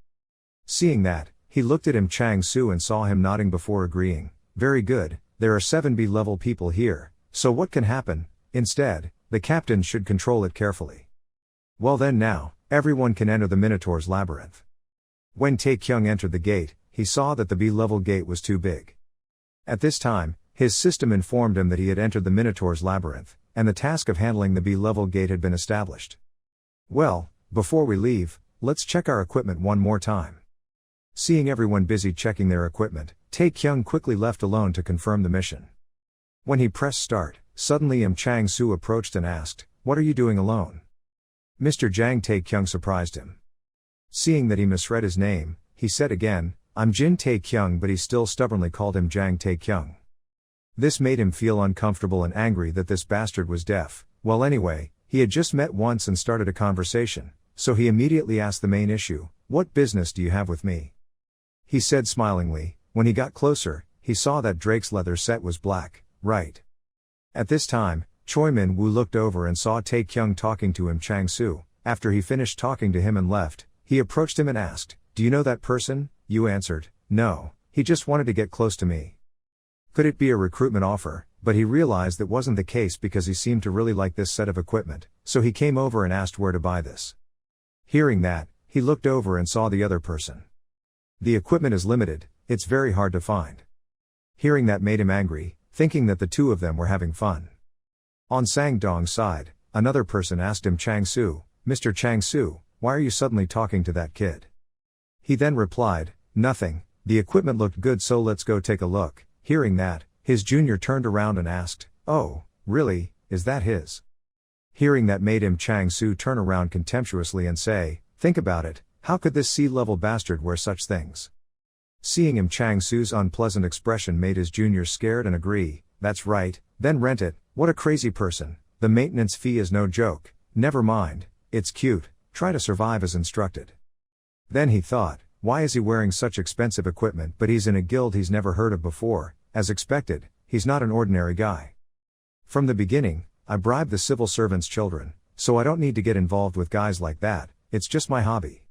Seeing that, he looked at Im Chang-soo and saw him nodding before agreeing. Very good, there are 7B level people here, so what can happen? Instead, the captain should control it carefully. Well then now, everyone can enter the Minotaur's labyrinth. When Tae Kyung entered the gate, he saw that the B-level gate was too big. At this time, his system informed him that he had entered the Minotaur's labyrinth, and the task of handling the B-level gate had been established. Well, before we leave, let's check our equipment one more time. Seeing everyone busy checking their equipment, Tae Kyung quickly left alone to confirm the mission. When he pressed start, suddenly Im Chang-soo approached and asked, "What are you doing alone?" Mr. Jang. Tae Kyung surprised him. Seeing that he misread his name, he said again, "I'm Jin Tae Kyung," but he still stubbornly called him Jang Tae Kyung. This made him feel uncomfortable and angry that this bastard was deaf. Well anyway, he had just met once and started a conversation, so he immediately asked the main issue, "What business do you have with me?" He said smilingly. When he got closer, he saw that Drake's leather set was black, right? At this time, Choi Min-woo looked over and saw Tae Kyung talking to Im Chang-soo. After he finished talking to him and left, he approached him and asked, "Do you know that person?" You answered, "No, he just wanted to get close to me." Could it be a recruitment offer? But he realized that wasn't the case because he seemed to really like this set of equipment, so he came over and asked where to buy this. Hearing that, he looked over and saw the other person. The equipment is limited, it's very hard to find. Hearing that made him angry, thinking that the two of them were having fun. On Sang-dong's side, another person asked him, "Chang-soo, Mr. Chang-soo, why are you suddenly talking to that kid?" He then replied, "Nothing, the equipment looked good so let's go take a look." Hearing that, his junior turned around and asked, "Oh, really, is that his?" Hearing that made Im Chang-soo turn around contemptuously and say, "Think about it, how could this C-level bastard wear such things?" Seeing Im Chang-soo's unpleasant expression made his junior scared and agree, "That's right, then rent it, what a crazy person, the maintenance fee is no joke, never mind, it's cute, try to survive as instructed." Then he thought, why is he wearing such expensive equipment, but he's in a guild he's never heard of before. As expected, he's not an ordinary guy. From the beginning, I bribed the civil servants' children, so I don't need to get involved with guys like that, it's just my hobby.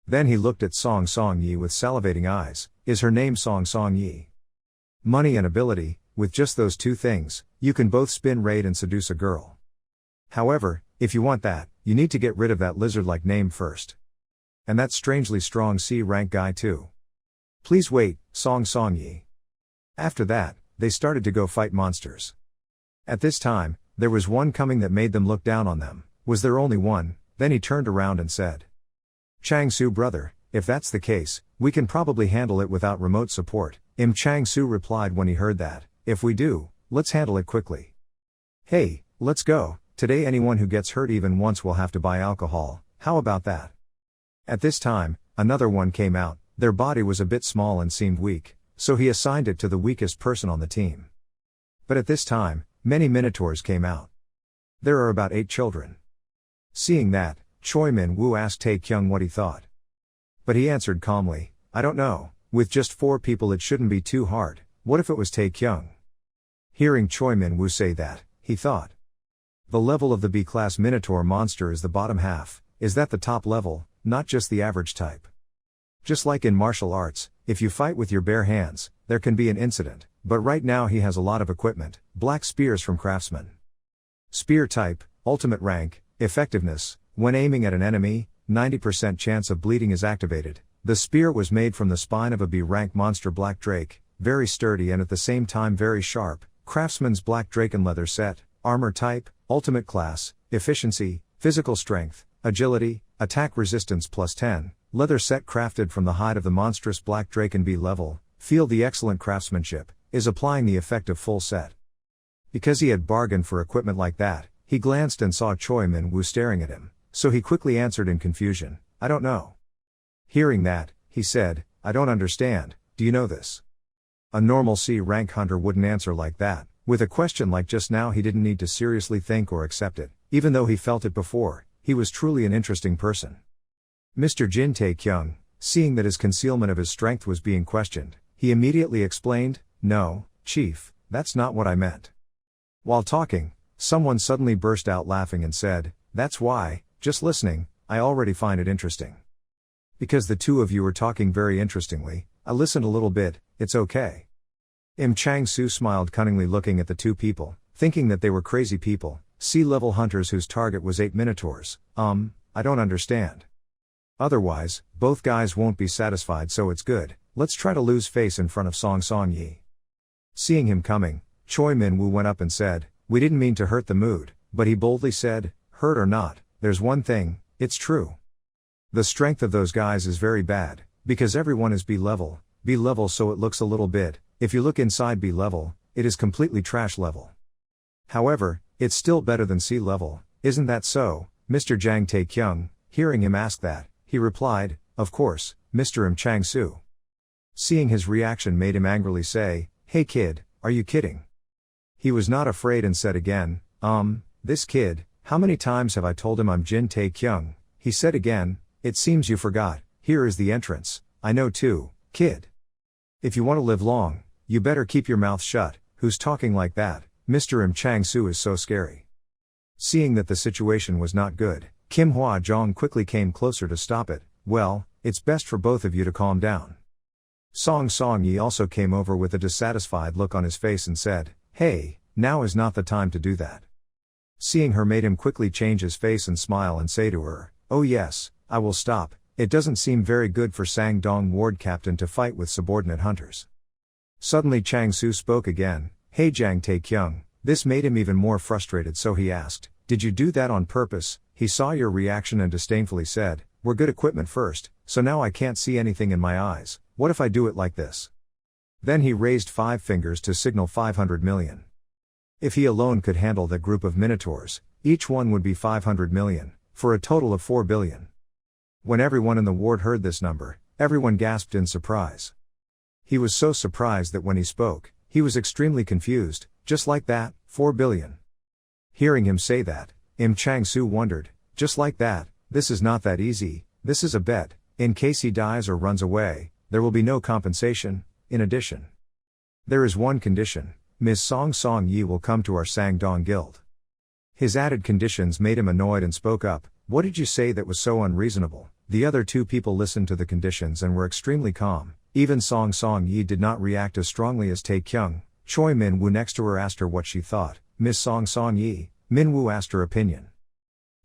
Then he looked at Song Song-yi with salivating eyes. Is her name Song Song-yi? Money and ability, with just those two things, you can both spin raid and seduce a girl. However, if you want that, you need to get rid of that lizard-like name first. And that strangely strong C-rank guy too. Please wait, Song Yi. After that, they started to go fight monsters. At this time, there was one coming that made them look down on them. Was there only one? Then he turned around and said, Chang-su brother, if that's the case, we can probably handle it without remote support. Chang-su replied when he heard that, if we do, let's handle it quickly. Hey, let's go, today anyone who gets hurt even once will have to buy alcohol, how about that? At this time, another one came out, their body was a bit small and seemed weak, so he assigned it to the weakest person on the team. But at this time, many minotaurs came out. There are about 8 children. Seeing that, Choi Min-woo asked Tae-kyung what he thought. But he answered calmly, I don't know, with just 4 people it shouldn't be too hard, what if it was Tae-kyung? Hearing Choi Min-woo say that, he thought. The level of the B-class Minotaur monster is the bottom half, is that the top level, not just the average type. Just like in martial arts, if you fight with your bare hands, there can be an incident, but right now he has a lot of equipment, black spears from craftsmen. Spear type, ultimate rank, effectiveness, when aiming at an enemy, 90% chance of bleeding is activated. The spear was made from the spine of a B-rank monster black drake, very sturdy and at the same time very sharp, craftsman's black draken leather set, armor type, ultimate class, efficiency, physical strength, agility, attack resistance +10, leather set crafted from the hide of the monstrous black draken B level, feel the excellent craftsmanship, is applying the effect of full set. Because he had bargained for equipment like that, he glanced and saw Choi Min-woo staring at him, so he quickly answered in confusion, I don't know. Hearing that, he said, I don't understand, do you know this? A normal C-rank hunter wouldn't answer like that, with a question like just now he didn't need to seriously think or accept it, even though he felt it before, he was truly an interesting person. Mr. Jin Tae-kyung, seeing that his concealment of his strength was being questioned, he immediately explained, no, Chief, that's not what I meant. While talking, someone suddenly burst out laughing and said, that's why, just listening, I already find it interesting. Because the two of you are talking very interestingly, I listened a little bit, it's okay. Chang-su smiled cunningly looking at the two people, thinking that they were crazy people, sea-level hunters whose target was 8 minotaurs, I don't understand. Otherwise, both guys won't be satisfied so it's good, let's try to lose face in front of Song Yi. Seeing him coming, Choi Min-woo went up and said, we didn't mean to hurt the mood, but he boldly said, hurt or not, there's one thing, it's true. The strength of those guys is very bad, because everyone is B-level so it looks a little bit, if you look inside B-level, it is completely trash level. However, it's still better than C-level, isn't that so, Mr. Jang Tae-kyung? Hearing him ask that, he replied, of course, Mr. Chang-su. Seeing his reaction made him angrily say, hey kid, are you kidding? He was not afraid and said again, this kid, how many times have I told him I'm Jin Tae-kyung? He said again, it seems you forgot, here is the entrance, I know too, kid. If you want to live long, you better keep your mouth shut, who's talking like that, Mr. Chang-su is so scary. Seeing that the situation was not good, Kim Hwa-jong quickly came closer to stop it, well, it's best for both of you to calm down. Song Yi also came over with a dissatisfied look on his face and said, hey, now is not the time to do that. Seeing her made him quickly change his face and smile and say to her, oh yes, I will stop, it doesn't seem very good for Sang-dong ward captain to fight with subordinate hunters. Suddenly Chang-su spoke again, hey Jang Tae-kyung, this made him even more frustrated so he asked, did you do that on purpose? He saw your reaction and disdainfully said, we're good equipment first, so now I can't see anything in my eyes, what if I do it like this? Then he raised 5 fingers to signal 500 million. If he alone could handle that group of minotaurs, each one would be 500 million, for a total of 4 billion. When everyone in the ward heard this number, everyone gasped in surprise. He was so surprised that when he spoke, he was extremely confused, just like that, 4 billion. Hearing him say that, Chang-su wondered, just like that, this is not that easy, this is a bet, in case he dies or runs away, there will be no compensation, in addition. There is one condition, Ms. Song Yi will come to our Sang-dong guild. His added conditions made him annoyed and spoke up, what did you say that was so unreasonable? The other two people listened to the conditions and were extremely calm, even Song Yi did not react as strongly as Tae-kyung. Choi Min-woo next to her asked her what she thought. Miss Song Song Yi, Min-woo asked her opinion.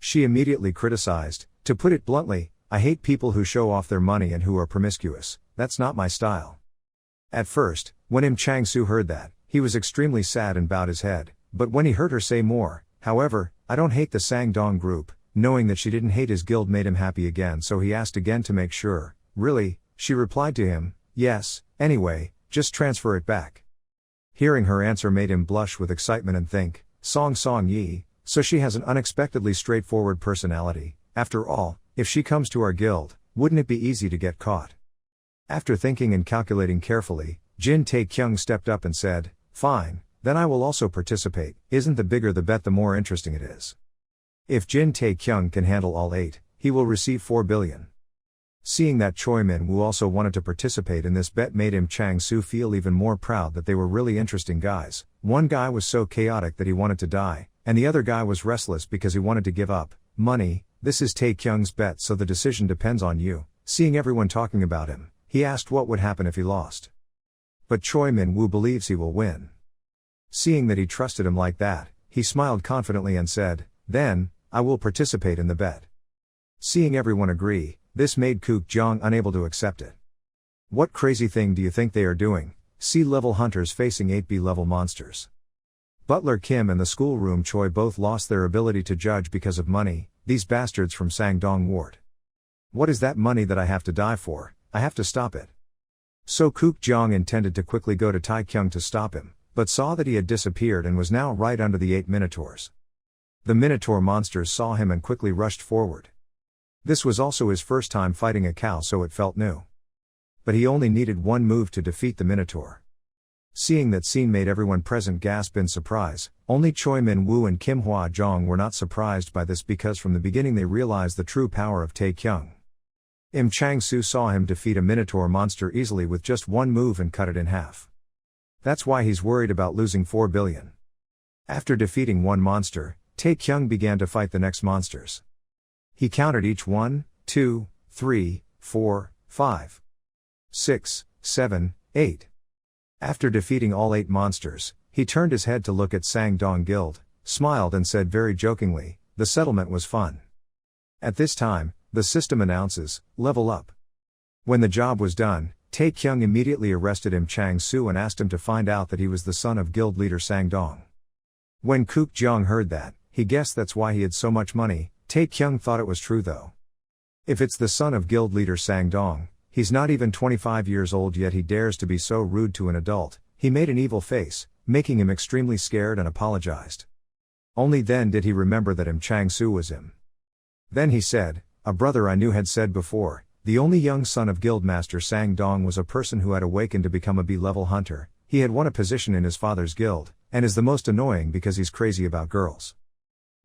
She immediately criticized, "To put it bluntly, I hate people who show off their money and who are promiscuous. That's not my style." At first, when Im Chang-soo heard that, he was extremely sad and bowed his head, but when he heard her say more, "However, I don't hate the Sang-dong group," knowing that she didn't hate his guild made him happy again, so he asked again to make sure. "Really?" she replied to him. "Yes, anyway, just transfer it back." Hearing her answer made him blush with excitement and think, Song Song Yi, so she has an unexpectedly straightforward personality. After all, if she comes to our guild, wouldn't it be easy to get caught? After thinking and calculating carefully, Jin Tae-kyung stepped up and said, "Fine, then I will also participate. Isn't the bigger the bet the more interesting it is?" If Jin Tae-kyung can handle all 8, he will receive 4 billion. Seeing that Choi Min-woo also wanted to participate in this bet made Im Chang-soo feel even more proud that they were really interesting guys. One guy was so chaotic that he wanted to die, and the other guy was restless because he wanted to give up. Money, this is Tae-kyung's bet, so the decision depends on you. Seeing everyone talking about him, he asked what would happen if he lost. But Choi Min-woo believes he will win. Seeing that he trusted him like that, he smiled confidently and said, "Then, I will participate in the bet." Seeing everyone agree, this made Kook Jong unable to accept it. What crazy thing do you think they are doing? C-level hunters facing 8B-level monsters. Butler Kim and the schoolroom Choi both lost their ability to judge because of money, these bastards from Sang-dong Ward. What is that money that I have to die for? I have to stop it. So Kook Jong intended to quickly go to Tae-kyung to stop him, but saw that he had disappeared and was now right under the 8 minotaurs. The minotaur monsters saw him and quickly rushed forward. This was also his first time fighting a cow, so it felt new. But he only needed one move to defeat the minotaur. Seeing that scene made everyone present gasp in surprise. Only Choi Min-woo and Kim Hwa-jong were not surprised by this because from the beginning they realized the true power of Tae-kyung. Im Chang-soo saw him defeat a minotaur monster easily with just one move and cut it in half. That's why he's worried about losing 4 billion. After defeating one monster, Tae-kyung began to fight the next monsters. He counted each 1, 2, 3, 4, 5, 6, 7, 8. After defeating all 8 monsters, he turned his head to look at Sang-dong Guild, smiled and said very jokingly, "The settlement was fun." At this time, the system announces, "Level up." When the job was done, Tae-kyung immediately arrested Im Chang-soo and asked him to find out that he was the son of guild leader Sang-dong. When Kook Jong heard that, he guessed that's why he had so much money. Tae-kyung thought it was true though. If it's the son of guild leader Sang-dong, he's not even 25 years old yet he dares to be so rude to an adult. He made an evil face, making him extremely scared and apologized. Only then did he remember that Im Chang-soo was him. Then he said, "A brother I knew had said before, the only young son of Guildmaster Sang-dong was a person who had awakened to become a B-level hunter. He had won a position in his father's guild, and is the most annoying because he's crazy about girls.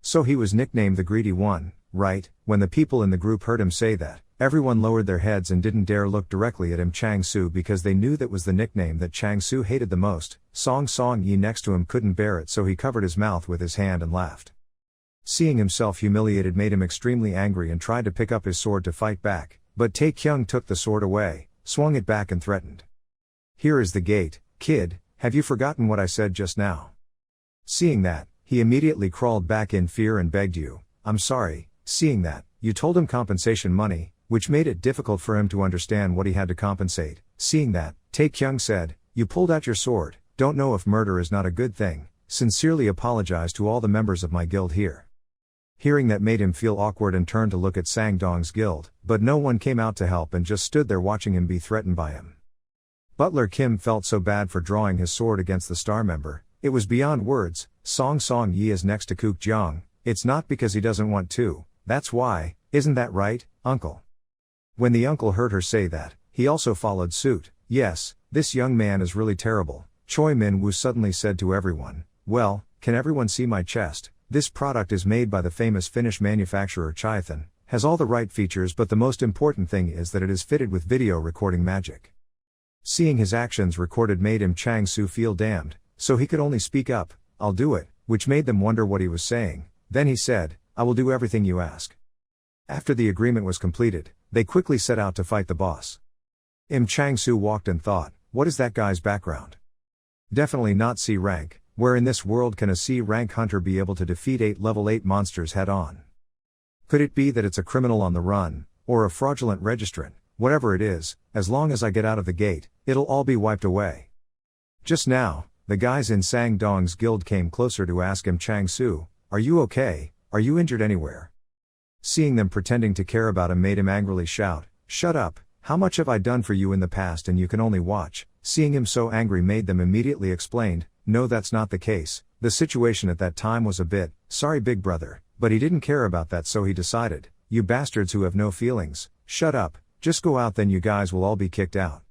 So he was nicknamed the Greedy One, right?" When the people in the group heard him say that, everyone lowered their heads and didn't dare look directly at Im Chang-soo because they knew that was the nickname that Chang-soo hated the most. Song Song Yi next to him couldn't bear it, so he covered his mouth with his hand and laughed. Seeing himself humiliated made him extremely angry and tried to pick up his sword to fight back, but Tae-kyung took the sword away, swung it back and threatened. "Here is the gate, kid, have you forgotten what I said just now?" Seeing that, he immediately crawled back in fear and begged you, "I'm sorry." Seeing that, you told him compensation money, which made it difficult for him to understand what he had to compensate. Seeing that, Tae-kyung said, "You pulled out your sword, don't know if murder is not a good thing, sincerely apologize to all the members of my guild here." Hearing that made him feel awkward and turned to look at Sang-dong's guild, but no one came out to help and just stood there watching him be threatened by him. Butler Kim felt so bad for drawing his sword against the star member, it was beyond words. Song Song Yi is next to Kook Jong. "It's not because he doesn't want to, that's why, isn't that right, uncle?" When the uncle heard her say that, he also followed suit. "Yes, this young man is really terrible." Choi Min-woo suddenly said to everyone, "Well, can everyone see my chest? This product is made by the famous Finnish manufacturer Chaithan, has all the right features, but the most important thing is that it is fitted with video recording magic." Seeing his actions recorded made Im Chang-soo feel damned, so he could only speak up, "I'll do it," which made them wonder what he was saying. Then he said, "I will do everything you ask." After the agreement was completed, they quickly set out to fight the boss. Im Chang-soo walked and thought, what is that guy's background? Definitely not C rank. Where in this world can a C rank hunter be able to defeat 8 level 8 monsters head on? Could it be that it's a criminal on the run, or a fraudulent registrant? Whatever it is, as long as I get out of the gate, it'll all be wiped away. Just now, the guys in Sang Dong's guild came closer to ask him, Chang-su, are you okay? Are you injured anywhere? Seeing them pretending to care about him made him angrily shout, shut up, how much have I done for you in the past and you can only watch? Seeing him so angry made them immediately explained, no, that's not the case, the situation at that time was a bit, sorry big brother, but he didn't care about that, so he decided, you bastards who have no feelings, shut up, just go out, then you guys will all be kicked out.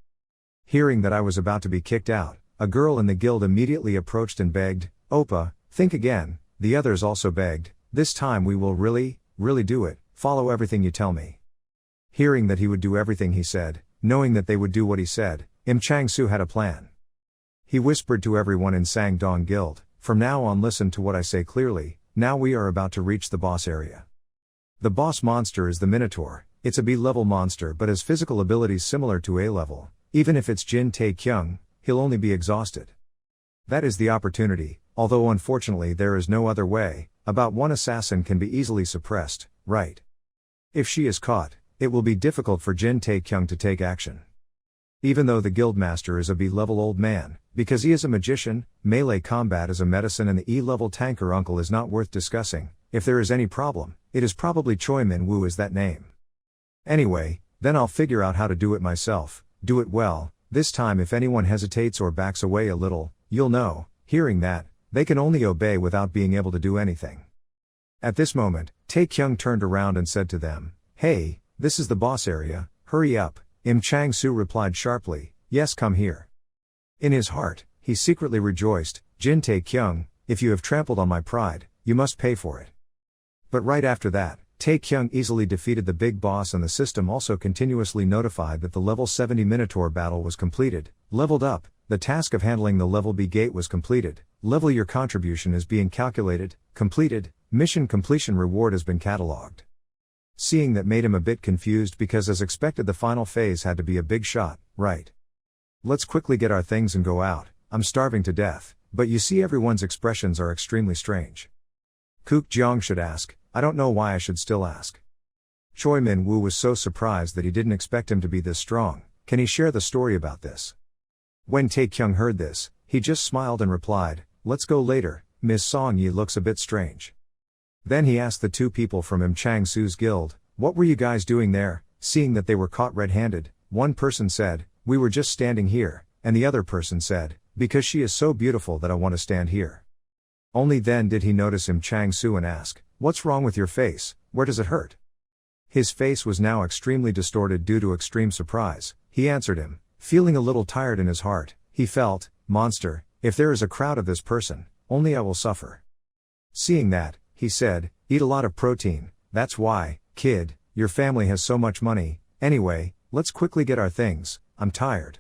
Hearing that I was about to be kicked out, a girl in the guild immediately approached and begged, Oppa, think again. The others also begged, this time we will really do it, follow everything you tell me. Hearing that he would do everything he said, knowing that they would do what he said, Chang-su had a plan. He whispered to everyone in Sang Dong Guild, from now on listen to what I say clearly, now we are about to reach the boss area. The boss monster is the Minotaur, it's a B-level monster but has physical abilities similar to A-level, even if it's Jin Tae-kyung, he'll only be exhausted. That is the opportunity, although unfortunately there is no other way, about one assassin can be easily suppressed, right? If she is caught, it will be difficult for Jin Tae-kyung to take action. Even though the guildmaster is a B-level old man, because he is a magician, melee combat is a medicine and the E-level tanker uncle is not worth discussing, if there is any problem, it is probably Choi Min-woo is that name. Anyway, then I'll figure out how to do it myself, do it well, this time if anyone hesitates or backs away a little, you'll know. Hearing that, they can only obey without being able to do anything. At this moment, Tae-kyung turned around and said to them, hey, this is the boss area, hurry up. Chang-su replied sharply, yes, come here. In his heart, he secretly rejoiced, Jin Tae-kyung, if you have trampled on my pride, you must pay for it. But right after that, Tae-kyung easily defeated the big boss and the system also continuously notified that the level 70 Minotaur battle was completed, leveled up, the task of handling the level B gate was completed, level your contribution is being calculated, completed, mission completion reward has been catalogued. Seeing that made him a bit confused because as expected the final phase had to be a big shot, right? Let's quickly get our things and go out, I'm starving to death, but you see everyone's expressions are extremely strange. Kook Jeong should ask, I don't know why I should still ask. Choi Min-woo was so surprised that he didn't expect him to be this strong, can he share the story about this? When Tae-kyung heard this, he just smiled and replied, let's go later, Miss Song-yi looks a bit strange. Then he asked the two people from Chang-su's guild, what were you guys doing there? Seeing that they were caught red-handed, one person said, we were just standing here, and the other person said, because she is so beautiful that I want to stand here. Only then did he notice Chang-su and ask, what's wrong with your face, where does it hurt? His face was now extremely distorted due to extreme surprise, he answered him, feeling a little tired in his heart, he felt, monster, if there is a crowd of this person, only I will suffer. Seeing that, he said, eat a lot of protein, that's why, kid, your family has so much money, anyway, let's quickly get our things, I'm tired.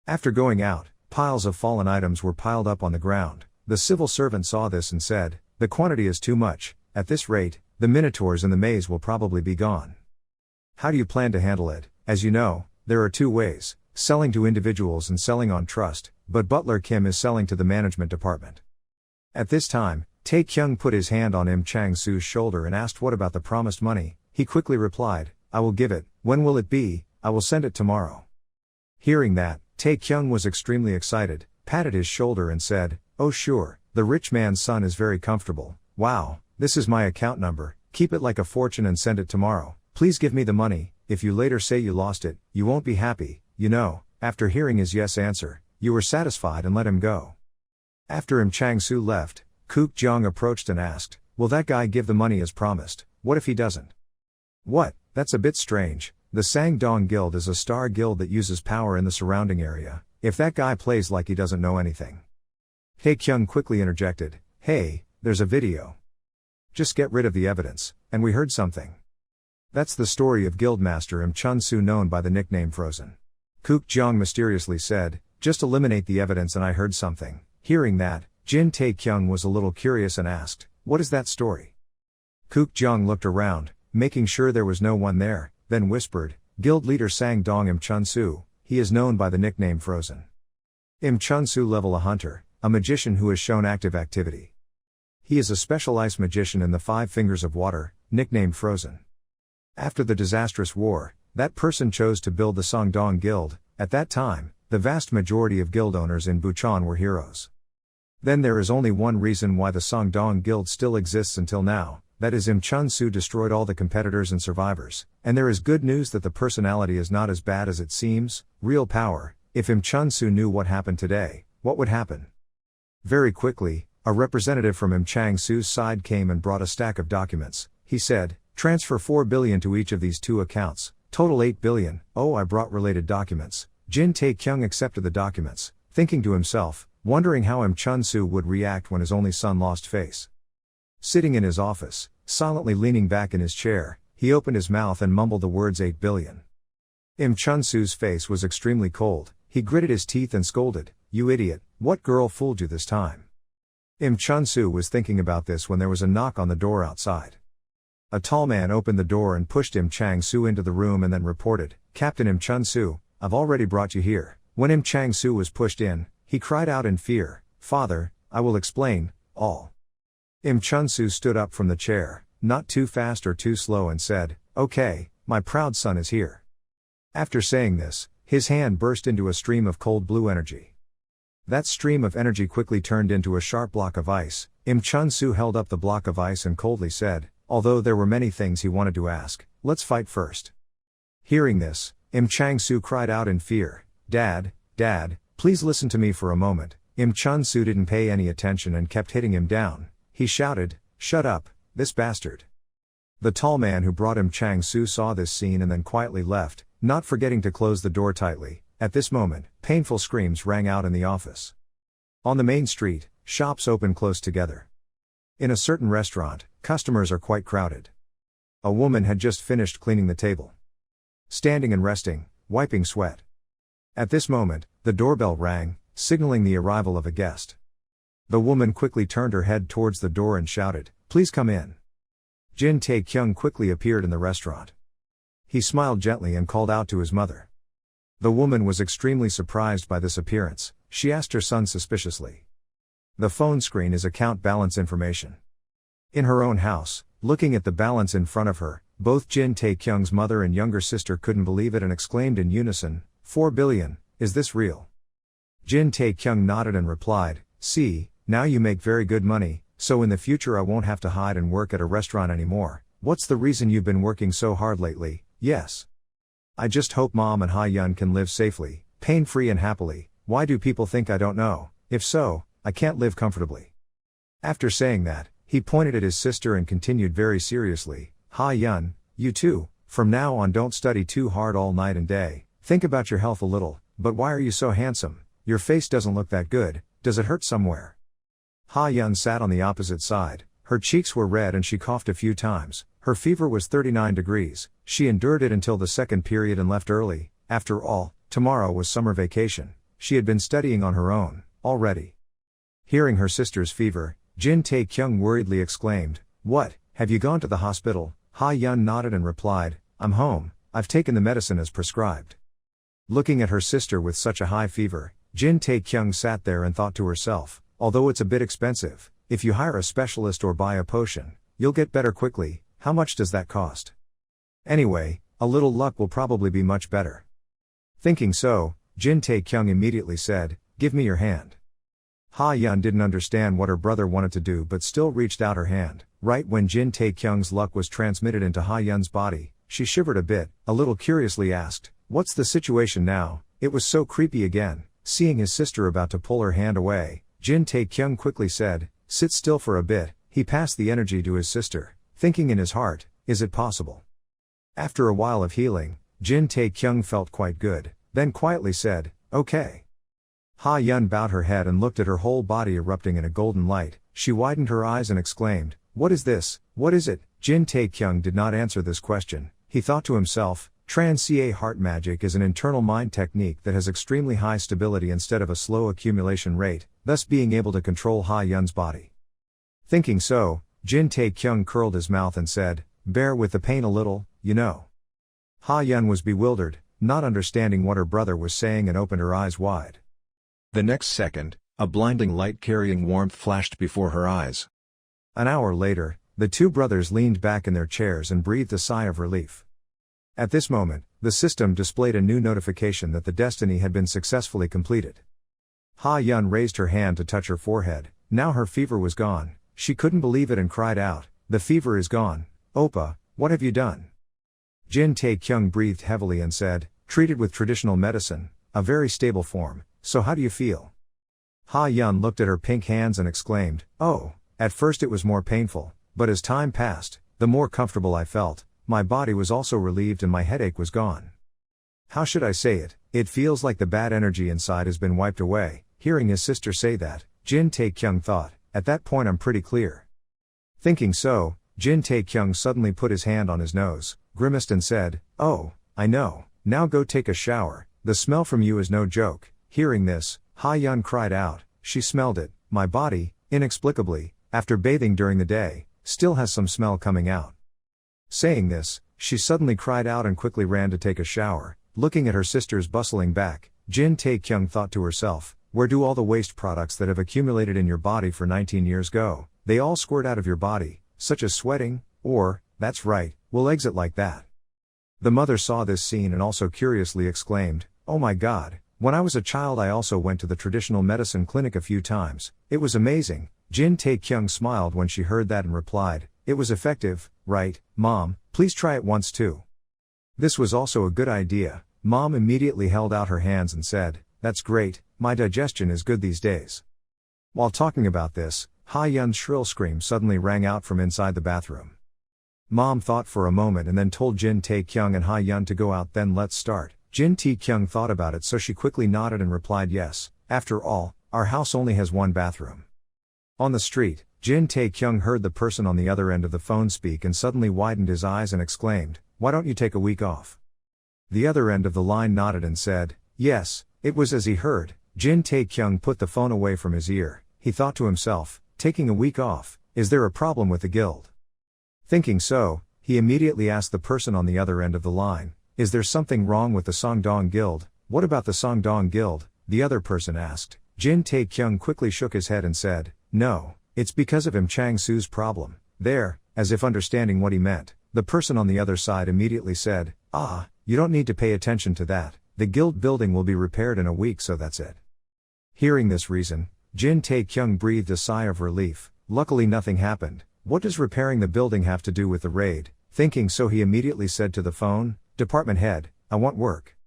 After going out, piles of fallen items were piled up on the ground, the civil servant saw this and said, the quantity is too much, at this rate, the minotaurs in the maze will probably be gone. How do you plan to handle it? As you know, there are two ways, selling to individuals and selling on trust, but Butler Kim is selling to the management department. At this time, Tae-kyung put his hand on Chang-su's shoulder and asked what about the promised money, he quickly replied, I will give it, when will it be, I will send it tomorrow. Hearing that, Tae-kyung was extremely excited, patted his shoulder and said, oh sure, the rich man's son is very comfortable, wow, this is my account number, keep it like a fortune and send it tomorrow, please give me the money, if you later say you lost it, you won't be happy, you know. After hearing his yes answer, you were satisfied and let him go. After Chang-su left, Kook Jeong approached and asked, will that guy give the money as promised, what if he doesn't? What, that's a bit strange, the Sang Dong Guild is a star guild that uses power in the surrounding area, if that guy plays like he doesn't know anything. Tae-kyung quickly interjected, hey, there's a video. Just get rid of the evidence, and we heard something. That's the story of Guildmaster Chun-soo known by the nickname Frozen. Kook Jeong mysteriously said, just eliminate the evidence and I heard something. Hearing that, Jin Tae-kyung was a little curious and asked, what is that story? Kook Jeong looked around, making sure there was no one there, then whispered, Guild leader Sang Dong Chun-soo, he is known by the nickname Frozen. Im Chun-soo level a hunter, a magician who has shown active activity. He is a special ice magician in the Five Fingers of Water, nicknamed Frozen. After the disastrous war, that person chose to build the Songdong Guild. At that time, the vast majority of guild owners in Bucheon were heroes. Then there is only one reason why the Songdong Guild still exists until now, that is Im Chun-soo destroyed all the competitors and survivors, and there is good news that the personality is not as bad as it seems, real power. If Im Chun-soo knew what happened today, what would happen? Very quickly, a representative from Im Chang-soo's side came and brought a stack of documents. He said, transfer 4 billion to each of these two accounts, total 8 billion, oh I brought related documents. Jin Tae-kyung accepted the documents, thinking to himself, wondering how Im Chun-soo would react when his only son lost face. Sitting in his office, silently leaning back in his chair, he opened his mouth and mumbled the words 8 billion. Im Chun-soo's face was extremely cold, he gritted his teeth and scolded, you idiot, what girl fooled you this time? Im Chun-soo was thinking about this when there was a knock on the door outside. A tall man opened the door and pushed Im Chang-soo into the room and then reported, Captain Im Chun-soo, I've already brought you here. When Im Chang-soo was pushed in, he cried out in fear, Father, I will explain, all. Im Chun-soo stood up from the chair, not too fast or too slow and said, okay, my proud son is here. After saying this, his hand burst into a stream of cold blue energy. That stream of energy quickly turned into a sharp block of ice. Im Chun-soo held up the block of ice and coldly said, although there were many things he wanted to ask, let's fight first. Hearing this, Im Chang-soo cried out in fear, Dad, please listen to me for a moment. Im Chun-soo didn't pay any attention and kept hitting him down. He shouted, shut up, this bastard. The tall man who brought Im Chang-soo saw this scene and then quietly left, not forgetting to close the door tightly. At this moment, painful screams rang out in the office. On the main street, shops open close together. In a certain restaurant, customers are quite crowded. A woman had just finished cleaning the table. Standing and resting, wiping sweat. At this moment, the doorbell rang, signaling the arrival of a guest. The woman quickly turned her head towards the door and shouted, please come in. Jin Tae-kyung quickly appeared in the restaurant. He smiled gently and called out to his mother. The woman was extremely surprised by this appearance. She asked her son suspiciously. The phone screen is account balance information. In her own house, looking at the balance in front of her, both Jin Tae-kyung's mother and younger sister couldn't believe it and exclaimed in unison, 4 billion, is this real? Jin Tae-kyung nodded and replied, see, now you make very good money, so in the future I won't have to hide and work at a restaurant anymore. What's the reason you've been working so hard lately? Yes. I just hope Mom and Ha-yeon can live safely, pain-free and happily. Why do people think I don't know? If so, I can't live comfortably. After saying that, he pointed at his sister and continued very seriously, Ha-yeon, you too, from now on don't study too hard all night and day, think about your health a little, but why are you so handsome? Your face doesn't look that good, does it hurt somewhere? Ha-yeon sat on the opposite side, her cheeks were red and she coughed a few times. Her fever was 39 degrees, she endured it until the second period and left early. After all, tomorrow was summer vacation, she had been studying on her own, already. Hearing her sister's fever, Jin Tae-kyung worriedly exclaimed, what, have you gone to the hospital? Ha-yeon nodded and replied, I'm home, I've taken the medicine as prescribed. Looking at her sister with such a high fever, Jin Tae-kyung sat there and thought to herself, although it's a bit expensive, if you hire a specialist or buy a potion, you'll get better quickly. How much does that cost? Anyway, a little luck will probably be much better. Thinking so, Jin Tae-kyung immediately said, give me your hand. Ha-yeon didn't understand what her brother wanted to do but still reached out her hand. Right when Jin Tae-kyung's luck was transmitted into Ha-yeon's body, she shivered a bit, a little curiously asked, what's the situation now? It was so creepy again. Seeing his sister about to pull her hand away, Jin Tae-kyung quickly said, sit still for a bit. He passed the energy to his sister, thinking in his heart, is it possible? After a while of healing, Jin Tae-kyung felt quite good, then quietly said, okay. Ha-yeon bowed her head and looked at her whole body erupting in a golden light. She widened her eyes and exclaimed, what is this? What is it? Jin Tae-kyung did not answer this question. He thought to himself, Trans-CA heart magic is an internal mind technique that has extremely high stability instead of a slow accumulation rate, thus being able to control Ha-yeon's body. Thinking so, Jin Tae-kyung curled his mouth and said, bear with the pain a little, you know. Ha-yeon was bewildered, not understanding what her brother was saying and opened her eyes wide. The next second, a blinding light carrying warmth flashed before her eyes. An hour later, the two brothers leaned back in their chairs and breathed a sigh of relief. At this moment, the system displayed a new notification that the destiny had been successfully completed. Ha-Yun raised her hand to touch her forehead. Now her fever was gone. She couldn't believe it and cried out, "The fever is gone. Oppa, what have you done?" Jin Tae-kyung breathed heavily and said, "Treated with traditional medicine, a very stable form, so how do you feel?" Ha-Yun looked at her pink hands and exclaimed, "Oh, at first it was more painful, but as time passed, the more comfortable I felt. My body was also relieved and my headache was gone. How should I say it? It feels like the bad energy inside has been wiped away." Hearing his sister say that, Jin Tae-kyung thought, "At that point I'm pretty clear." Thinking so, Jin Tae-kyung suddenly put his hand on his nose, grimaced and said, "Oh, I know, now go take a shower, the smell from you is no joke." Hearing this, Ha-Yun cried out, she smelled it, "My body, inexplicably, after bathing during the day, still has some smell coming out." Saying this, she suddenly cried out and quickly ran to take a shower. Looking at her sister's bustling back, Jin Tae-kyung thought to herself, "Where do all the waste products that have accumulated in your body for 19 years go? They all squirt out of your body, such as sweating, or, that's right, we'll exit like that." The mother saw this scene and also curiously exclaimed, "Oh my God, when I was a child I also went to the traditional medicine clinic a few times, it was amazing." Jin Tae-kyung smiled when she heard that and replied, "It was effective, right, Mom, please try it once too." This was also a good idea. Mom immediately held out her hands and said, "That's great, my digestion is good these days." While talking about this, Ha-Yun's shrill scream suddenly rang out from inside the bathroom. Mom thought for a moment and then told Jin Tae-kyung and Ha-Yun to go out. "Then let's start." Jin Tae-kyung thought about it, so she quickly nodded and replied, "Yes, after all, our house only has one bathroom." On the street, Jin Tae-kyung heard the person on the other end of the phone speak and suddenly widened his eyes and exclaimed, "Why don't you take a week off?" The other end of the line nodded and said, "Yes." It was as he heard. Jin Tae-kyung put the phone away from his ear. He thought to himself, taking a week off, is there a problem with the guild? Thinking so, he immediately asked the person on the other end of the line, "Is there something wrong with the Songdong Guild?" "What about the Songdong Guild?" the other person asked. Jin Tae-kyung quickly shook his head and said, "No, it's because of Im Chang-su's problem." There, as if understanding what he meant, the person on the other side immediately said, "Ah, you don't need to pay attention to that, the guild building will be repaired in a week, so that's it." Hearing this reason, Jin Tae-kyung breathed a sigh of relief. Luckily nothing happened. What does repairing the building have to do with the raid? Thinking so, he immediately said to the phone, "Department head, I want work."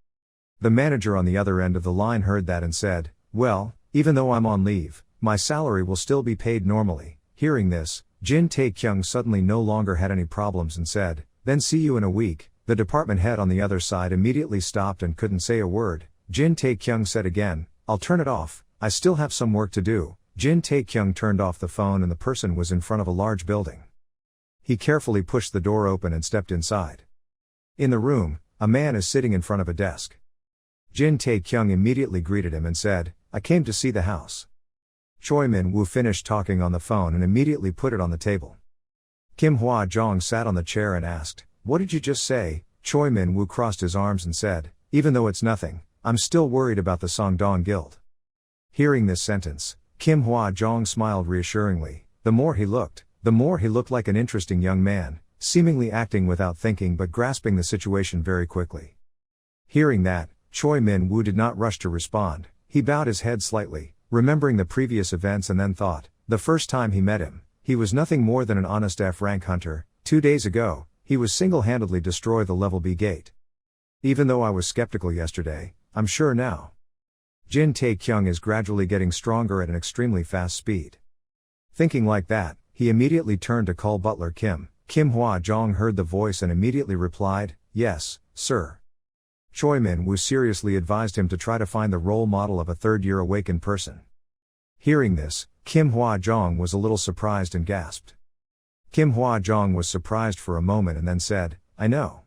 The manager on the other end of the line heard that and said, "Well, even though I'm on leave, my salary will still be paid normally." Hearing this, Jin Tae-kyung suddenly no longer had any problems and said, "Then see you in a week." The department head on the other side immediately stopped and couldn't say a word. Jin Tae-kyung said again, "I'll turn it off, I still have some work to do." Jin Tae-kyung turned off the phone and the person was in front of a large building. He carefully pushed the door open and stepped inside. In the room, a man is sitting in front of a desk. Jin Tae-kyung immediately greeted him and said, "I came to see the house." Choi Min-woo finished talking on the phone and immediately put it on the table. Kim Hwa-jong sat on the chair and asked, "What did you just say?" Choi Min-woo crossed his arms and said, "Even though it's nothing, I'm still worried about the Songdong Guild." Hearing this sentence, Kim Hwa-jong smiled reassuringly. The more he looked like an interesting young man, seemingly acting without thinking but grasping the situation very quickly. Hearing that, Choi Min-woo did not rush to respond. He bowed his head slightly, remembering the previous events, and then thought, the first time he met him, he was nothing more than an honest F-rank hunter. 2 days ago, he was single-handedly destroy the level B gate. Even though I was skeptical yesterday, I'm sure now. Jin Tae-kyung is gradually getting stronger at an extremely fast speed. Thinking like that, he immediately turned to call butler Kim. Kim Hwa-jong heard the voice and immediately replied, "Yes, sir." Choi Min-woo seriously advised him to try to find the role model of a third-year awakened person. Hearing this, Kim Hwa-jong was a little surprised and gasped. Kim Hwa-jong was surprised for a moment and then said, "I know."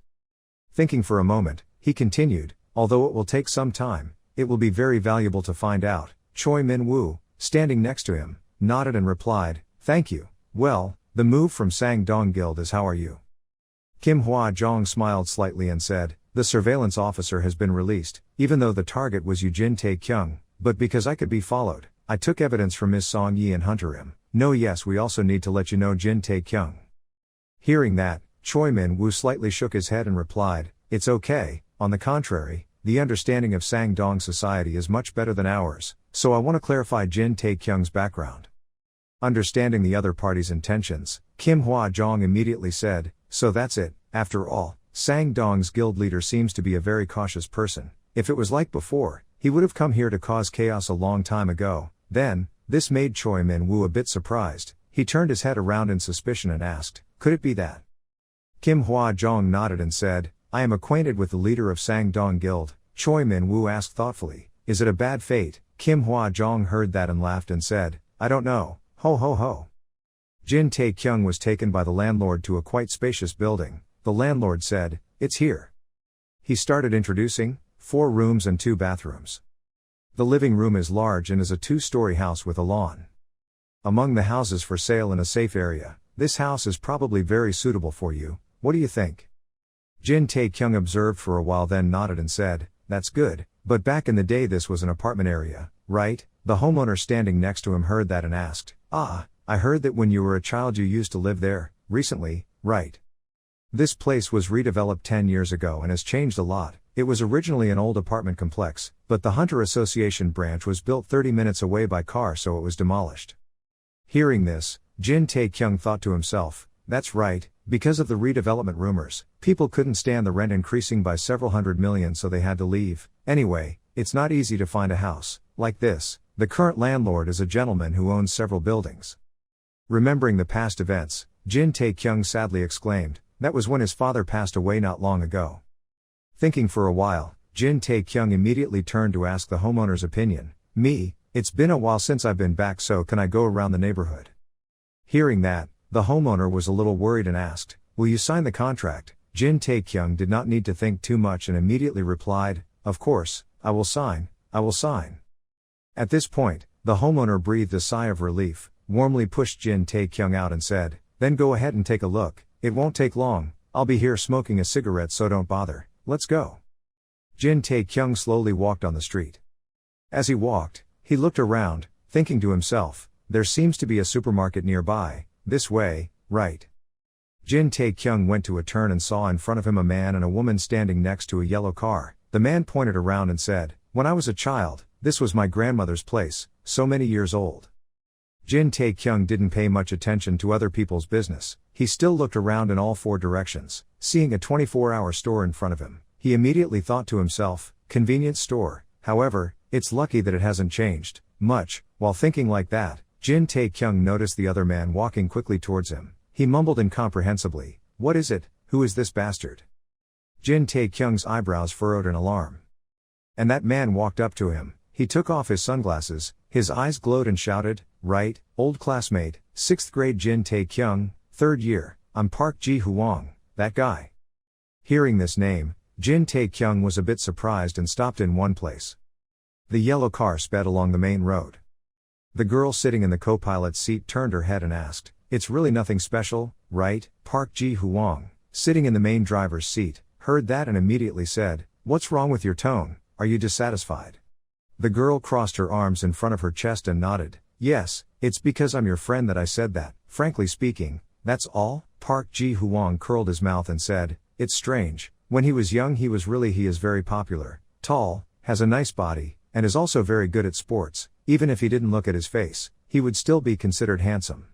Thinking for a moment, he continued, "Although it will take some time, it will be very valuable to find out." Choi Min-woo, standing next to him, nodded and replied, "Thank you. Well, the move from Sangdong Guild is how are you?" Kim Hwa-jong smiled slightly and said, "The surveillance officer has been released, even though the target was Jin Tae-kyung, but because I could be followed, I took evidence from Ms. Song Yi and hunter him. No, yes, we also need to let you know, Jin Tae-kyung. Hearing that, Choi Min-woo slightly shook his head and replied, it's okay, on the contrary, the understanding of Sang-dong society is much better than ours, so I want to clarify Jin Tae-kyung's background. Understanding the other party's intentions, Kim Hwa-jong immediately said, so that's it. After all, Sang-dong's guild leader seems to be a very cautious person. If it was like before, he would have come here to cause chaos a long time ago. Then, this made Choi Min-woo a bit surprised. He turned his head around in suspicion and asked, could it be that? Kim Hwa-jong nodded and said, I am acquainted with the leader of Sang-dong Guild. Choi Min-woo asked thoughtfully, is it a bad fate? Kim Hwa-jong heard that and laughed and said, I don't know, ho ho ho. Jin Tae-kyung was taken by the landlord to a quite spacious building. The landlord said, it's here. He started introducing, 4 rooms and 2 bathrooms. The living room is large and is a 2-story house with a lawn. Among the houses for sale in a safe area, this house is probably very suitable for you. What do you think? Jin Tae-kyung observed for a while, then nodded and said, that's good, but back in the day this was an apartment area, right? The homeowner standing next to him heard that and asked, I heard that when you were a child you used to live there, recently, right? This place was redeveloped 10 years ago and has changed a lot. It was originally an old apartment complex, but the Hunter Association branch was built 30 minutes away by car, so it was demolished. Hearing this, Jin Tae-kyung thought to himself, that's right, because of the redevelopment rumors, people couldn't stand the rent increasing by several hundred million, so they had to leave. Anyway, it's not easy to find a house like this. The current landlord is a gentleman who owns several buildings. Remembering the past events, Jin Tae-kyung sadly exclaimed, that was when his father passed away not long ago. Thinking for a while, Jin Tae-kyung immediately turned to ask the homeowner's opinion. Me, it's been a while since I've been back, so can I go around the neighborhood? Hearing that, the homeowner was a little worried and asked, will you sign the contract? Jin Tae-kyung did not need to think too much and immediately replied, of course, I will sign. At this point, the homeowner breathed a sigh of relief, warmly pushed Jin Tae-kyung out and said, then go ahead and take a look, it won't take long, I'll be here smoking a cigarette, so don't bother, let's go. Jin Tae-kyung slowly walked on the street. As he walked, he looked around, thinking to himself, there seems to be a supermarket nearby, this way, right? Jin Tae-kyung went to a turn and saw in front of him a man and a woman standing next to a yellow car. The man pointed around and said, when I was a child, this was my grandmother's place, so many years old. Jin Tae-kyung didn't pay much attention to other people's business. He still looked around in all 4 directions, seeing a 24-hour store in front of him. He immediately thought to himself, convenience store. However, it's lucky that it hasn't changed much. While thinking like that, Jin Tae-kyung noticed the other man walking quickly towards him. He mumbled incomprehensibly, what is it? Who is this bastard? Jin Tae-kyung's eyebrows furrowed in alarm. And that man walked up to him. He took off his sunglasses, his eyes glowed and shouted, right, old classmate, 6th grade Jin Tae-kyung, 3rd year, I'm Park Ji-hwang, that guy. Hearing this name, Jin Tae-kyung was a bit surprised and stopped in one place. The yellow car sped along the main road. The girl sitting in the co-pilot's seat turned her head and asked, it's really nothing special, right? Park Ji-hwang, sitting in the main driver's seat, heard that and immediately said, what's wrong with your tone, are you dissatisfied? The girl crossed her arms in front of her chest and nodded, yes, it's because I'm your friend that I said that, frankly speaking, that's all. Park Ji-hwang curled his mouth and said, it's strange, when he was young he is very popular, tall, has a nice body, and is also very good at sports. Even if he didn't look at his face, he would still be considered handsome.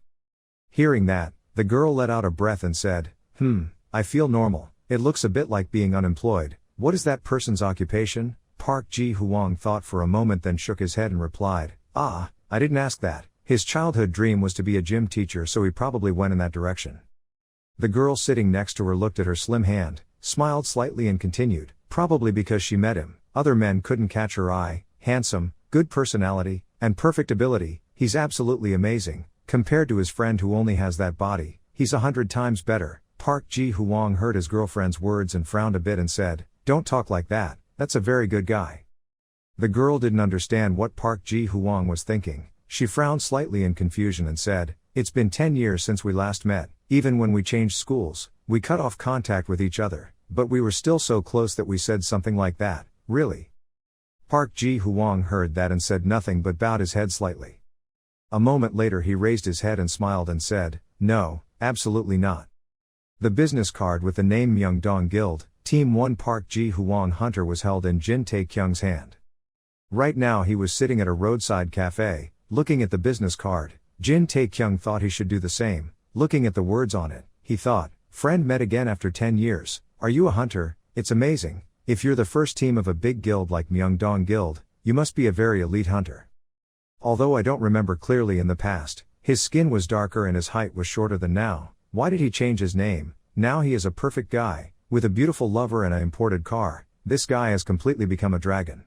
Hearing that, the girl let out a breath and said, I feel normal, it looks a bit like being unemployed. What is that person's occupation? Park Ji-hwang thought for a moment, then shook his head and replied, I didn't ask that. His childhood dream was to be a gym teacher, so he probably went in that direction. The girl sitting next to her looked at her slim hand, smiled slightly and continued, probably because she met him. Other men couldn't catch her eye. Handsome, good personality, and perfect ability, he's absolutely amazing. Compared to his friend who only has that body, he's 100 times better. Park Ji-hwang heard his girlfriend's words and frowned a bit and said, don't talk like that, that's a very good guy. The girl didn't understand what Park Ji-hwang was thinking. She frowned slightly in confusion and said, it's been 10 years since we last met. Even when we changed schools, we cut off contact with each other, but we were still so close that we said something like that, really. Park Ji-hoon heard that and said nothing but bowed his head slightly. A moment later he raised his head and smiled and said, "No, absolutely not." The business card with the name Myeongdong Guild, Team 1 Park Ji-hoon Hunter was held in Jin Tae-kyung's hand. Right now he was sitting at a roadside cafe, looking at the business card. Jin Tae-kyung thought he should do the same. Looking at the words on it, he thought, "Friend met again after 10 years, are you a hunter? It's amazing. If you're the first team of a big guild like Myeongdong Guild, you must be a very elite hunter." Although I don't remember clearly in the past, his skin was darker and his height was shorter than now. Why did he change his name? Now he is a perfect guy, with a beautiful lover and an imported car. This guy has completely become a dragon.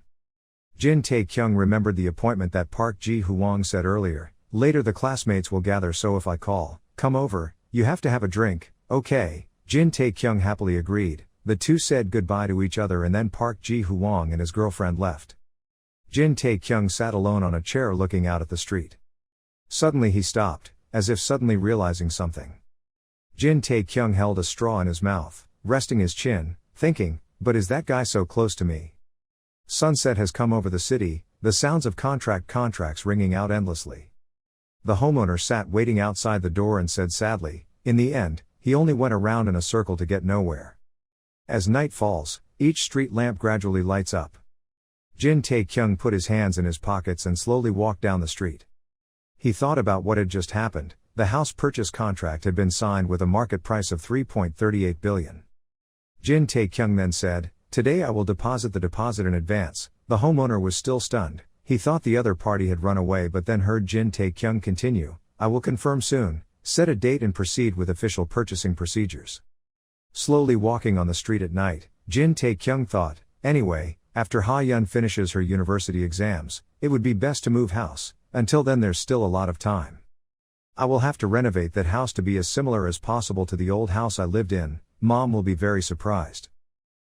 Jin Tae-kyung remembered the appointment that Park Ji-hoon said earlier. Later the classmates will gather, so if I come over, you have to have a drink, okay? Jin Tae-kyung happily agreed. The two said goodbye to each other and then Park Ji-hoon and his girlfriend left. Jin Tae-kyung sat alone on a chair looking out at the street. Suddenly he stopped, as if suddenly realizing something. Jin Tae-kyung held a straw in his mouth, resting his chin, thinking, but is that guy so close to me? Sunset has come over the city, the sounds of contracts ringing out endlessly. The homeowner sat waiting outside the door and said sadly, in the end, he only went around in a circle to get nowhere. As night falls, each street lamp gradually lights up. Jin Tae-kyung put his hands in his pockets and slowly walked down the street. He thought about what had just happened. The house purchase contract had been signed with a market price of 3.38 billion. Jin Tae-kyung then said, "Today I will deposit the deposit in advance." The homeowner was still stunned. He thought the other party had run away but then heard Jin Tae-kyung continue, "I will confirm soon, set a date and proceed with official purchasing procedures." Slowly walking on the street at night, Jin Tae-kyung thought, anyway, after Ha-yeon finishes her university exams, it would be best to move house. Until then there's still a lot of time. I will have to renovate that house to be as similar as possible to the old house I lived in. Mom will be very surprised.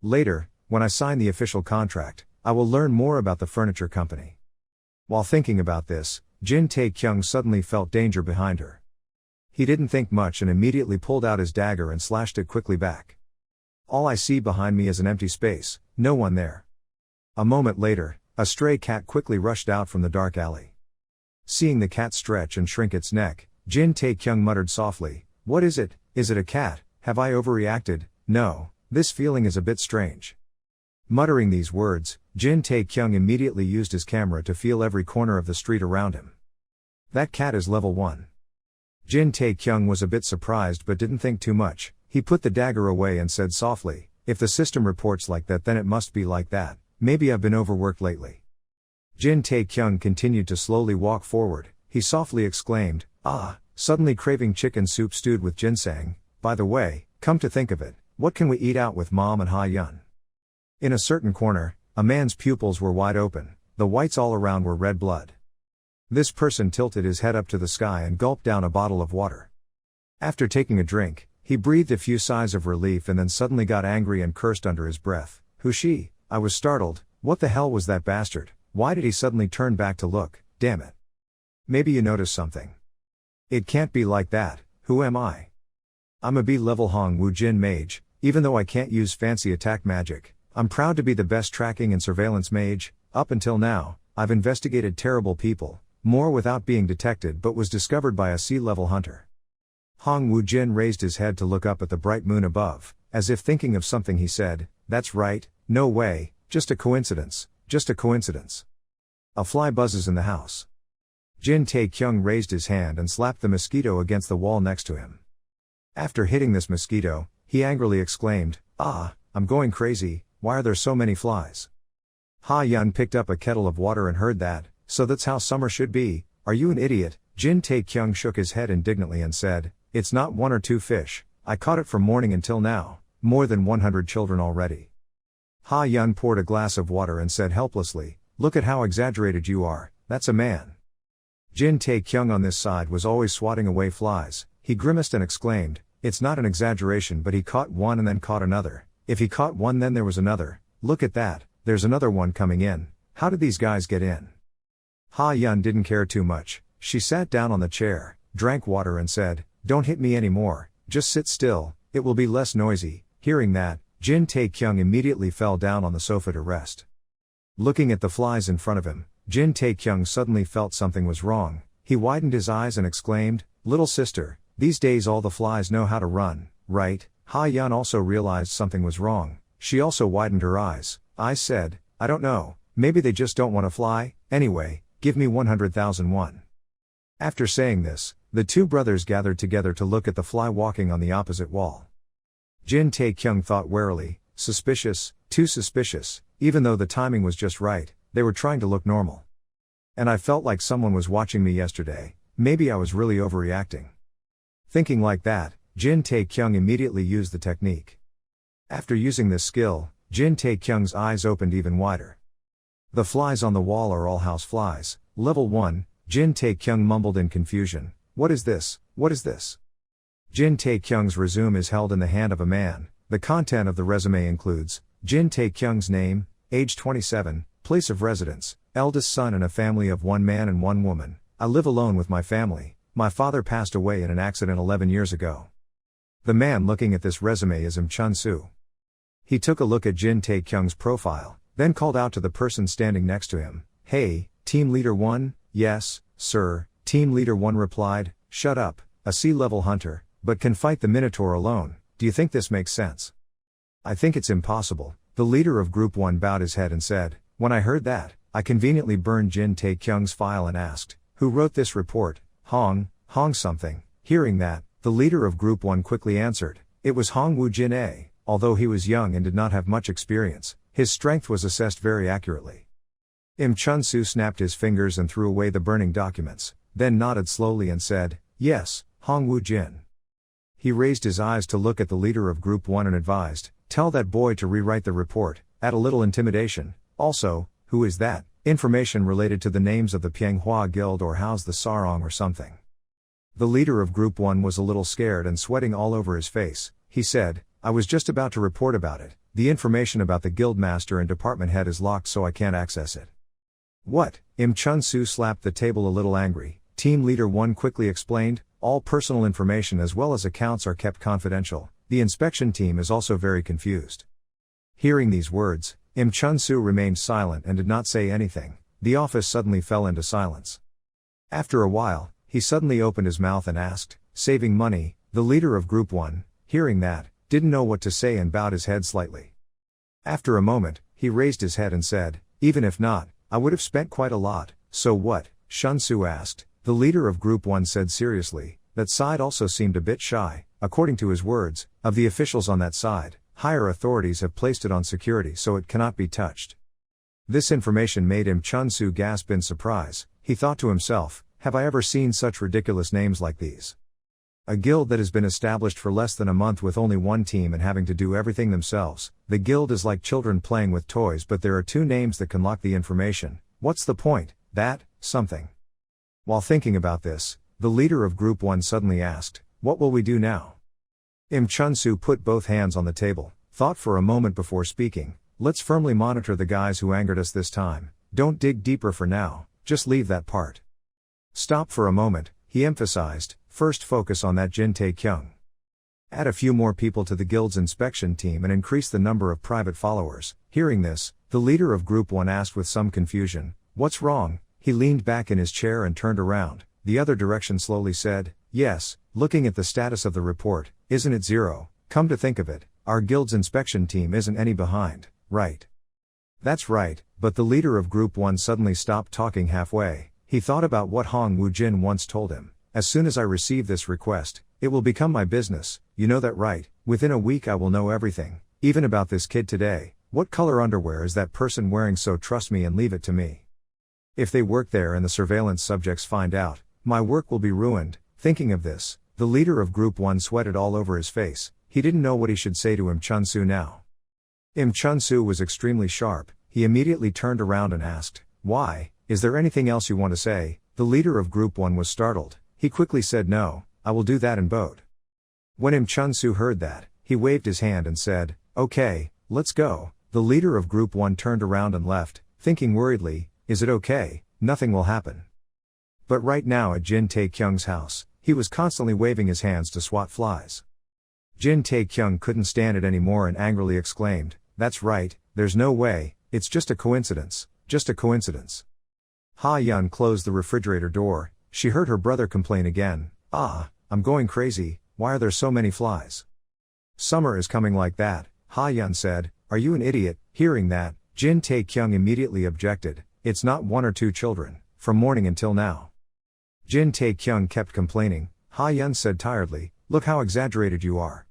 Later, when I sign the official contract, I will learn more about the furniture company. While thinking about this, Jin Tae-kyung suddenly felt danger behind her. He didn't think much and immediately pulled out his dagger and slashed it quickly back. All I see behind me is an empty space, no one there. A moment later, a stray cat quickly rushed out from the dark alley. Seeing the cat stretch and shrink its neck, Jin Tae-kyung muttered softly, "What is it? Is it a cat? Have I overreacted? No, this feeling is a bit strange." Muttering these words, Jin Tae-kyung immediately used his camera to feel every corner of the street around him. That cat is level 1. Jin Tae-kyung was a bit surprised but didn't think too much. He put the dagger away and said softly, "If the system reports like that then it must be like that. Maybe I've been overworked lately." Jin Tae-kyung continued to slowly walk forward. He softly exclaimed, "Ah," suddenly craving chicken soup stewed with ginseng. By the way, come to think of it, what can we eat out with Mom and Ha-yeon? In a certain corner, a man's pupils were wide open, the whites all around were red blood. This person tilted his head up to the sky and gulped down a bottle of water. After taking a drink, he breathed a few sighs of relief and then suddenly got angry and cursed under his breath. "Who's she?" I was startled. What the hell was that bastard? Why did he suddenly turn back to look? Damn it. Maybe you noticed something. It can't be like that. Who am I? I'm a B-level Hong Woo Jin mage. Even though I can't use fancy attack magic, I'm proud to be the best tracking and surveillance mage. Up until now, I've investigated terrible people, more without being detected, but was discovered by a C-level hunter. Hong Woo Jin raised his head to look up at the bright moon above. As if thinking of something he said, "That's right, no way, just a coincidence, just a coincidence." A fly buzzes in the house. Jin Tae-kyung raised his hand and slapped the mosquito against the wall next to him. After hitting this mosquito, he angrily exclaimed, "Ah, I'm going crazy, why are there so many flies?" Ha-yeon picked up a kettle of water and heard that, "So that's how summer should be, are you an idiot?" Jin Tae-kyung shook his head indignantly and said, "It's not 1 or 2 fish, I caught it from morning until now, more than 100 children already." Ha-yeon poured a glass of water and said helplessly, "Look at how exaggerated you are, that's a man." Jin Tae-kyung on this side was always swatting away flies. He grimaced and exclaimed, "It's not an exaggeration, but he caught one and then caught another. If he caught one then there was another. Look at that, there's another one coming in. How did these guys get in?" Ha-yeon didn't care too much. She sat down on the chair, drank water and said, "Don't hit me anymore, just sit still, it will be less noisy." Hearing that, Jin Tae-kyung immediately fell down on the sofa to rest. Looking at the flies in front of him, Jin Tae-kyung suddenly felt something was wrong. He widened his eyes and exclaimed, "Little sister, these days all the flies know how to run, right?" Ha-yeon also realized something was wrong. She also widened her eyes. I said, "I don't know, maybe they just don't want to fly, anyway, give me 100,000 won." After saying this, the two brothers gathered together to look at the fly walking on the opposite wall. Jin Tae-kyung thought warily, suspicious, too suspicious, even though the timing was just right, they were trying to look normal. And I felt like someone was watching me yesterday, maybe I was really overreacting. Thinking like that, Jin Tae-kyung immediately used the technique. After using this skill, Jin Tae-kyung's eyes opened even wider. "The flies on the wall are all house flies, level 1, Jin Tae-kyung mumbled in confusion. "What is this, what is this?" Jin Tae-kyung's resume is held in the hand of a man. The content of the resume includes, Jin Tae-kyung's name, age 27, place of residence, eldest son in a family of 1 man and 1 woman. I live alone with my family. My father passed away in an accident 11 years ago. The man looking at this resume is Chun-soo. He took a look at Jin Tae-kyung's profile, then called out to the person standing next to him, "Hey, Team Leader 1, yes, sir." Team Leader 1 replied, "Shut up, a sea-level hunter, but can fight the Minotaur alone. Do you think this makes sense?" "I think it's impossible." The leader of Group 1 bowed his head and said, "When I heard that, I conveniently burned Jin Tae-kyung's file and asked, who wrote this report? Hong something." Hearing that, the leader of Group 1 quickly answered, "It was Hong Woo-jin-a." Although he was young and did not have much experience, his strength was assessed very accurately. Chun-soo snapped his fingers and threw away the burning documents, then nodded slowly and said, "Yes, Hong Woo-jin." He raised his eyes to look at the leader of Group 1 and advised, "Tell that boy to rewrite the report, add a little intimidation. Also, who is that? Information related to the names of the Pyonghwa Guild or how's the sarong or something." The leader of Group 1 was a little scared and sweating all over his face. He said, "I was just about to report about it. The information about the guildmaster and department head is locked so I can't access it." "What?" Chun-soo slapped the table a little angry. Team Leader 1 quickly explained, "All personal information as well as accounts are kept confidential." The inspection team is also very confused. Hearing these words, Chun-soo remained silent and did not say anything. The office suddenly fell into silence. After a while, he suddenly opened his mouth and asked, "Saving money?" The leader of Group 1, hearing that, didn't know what to say and bowed his head slightly. After a moment, he raised his head and said, "Even if not, I would have spent quite a lot." "So what?" Chun-soo asked. The leader of Group 1 said seriously, that side also seemed a bit shy. According to his words, of the officials on that side, higher authorities have placed it on security so it cannot be touched. This information made Chun-soo gasp in surprise. He thought to himself, have I ever seen such ridiculous names like these? A guild that has been established for less than a month with only 1 team and having to do everything themselves. The guild is like children playing with toys, but there are 2 names that can lock the information. What's the point? That, something. While thinking about this, the leader of Group 1 suddenly asked, "What will we do now?" Chun-soo put both hands on the table, thought for a moment before speaking, "Let's firmly monitor the guys who angered us this time. Don't dig deeper for now, just leave that part." Stop for a moment, he emphasized, "First focus on that Jin Tae-kyung. Add a few more people to the guild's inspection team and increase the number of private followers." Hearing this, the leader of Group 1 asked with some confusion, "What's wrong?" He leaned back in his chair and turned around. The other direction slowly said, "Yes, looking at the status of the report, isn't it 0? Come to think of it, our guild's inspection team isn't any behind, right?" "That's right," but the leader of Group 1 suddenly stopped talking halfway. He thought about what Hong Woo-jin once told him. "As soon as I receive this request, it will become my business, you know that right? Within a week I will know everything, even about this kid today. What color underwear is that person wearing? So trust me and leave it to me. If they work there and the surveillance subjects find out, my work will be ruined." Thinking of this, the leader of Group 1 sweated all over his face. He didn't know what he should say to Chun-soo now. Chun-soo was extremely sharp. He immediately turned around and asked, "Why, is there anything else you want to say?" The leader of Group 1 was startled. He quickly said, "No, I will do that in boat." When Chun-soo heard that, he waved his hand and said, "Okay, let's go." The leader of Group 1 turned around and left, thinking worriedly, "Is it okay? Nothing will happen." But right now at Jin Tae-kyung's house, he was constantly waving his hands to swat flies. Jin Tae-kyung couldn't stand it anymore and angrily exclaimed, "That's right, there's no way, it's just a coincidence, just a coincidence. Ha Yun closed the refrigerator door. She heard her brother complain again. I'm going crazy, why are there so many flies? Summer is coming like that, Ha Yun said. Are you an idiot? Hearing that, Jin Tae-kyung immediately objected. It's not 1 or 2 children, from morning until now. Jin Tae-kyung kept complaining. Ha Yun said tiredly, look how exaggerated you are.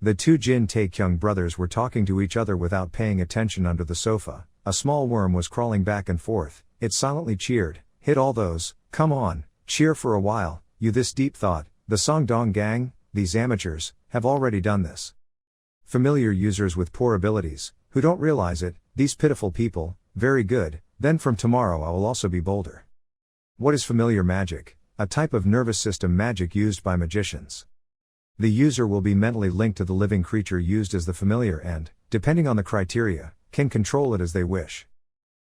The 2 Jin Tae-kyung brothers were talking to each other without paying attention. Under the sofa, a small worm was crawling back and forth. It silently cheered. Hit all those, come on, cheer for a while, you. This deep thought, the Songdong gang, these amateurs, have already done this. Familiar users with poor abilities, who don't realize it, these pitiful people, very good, then from tomorrow I will also be bolder. What is familiar magic? A type of nervous system magic used by magicians. The user will be mentally linked to the living creature used as the familiar and, depending on the criteria, can control it as they wish.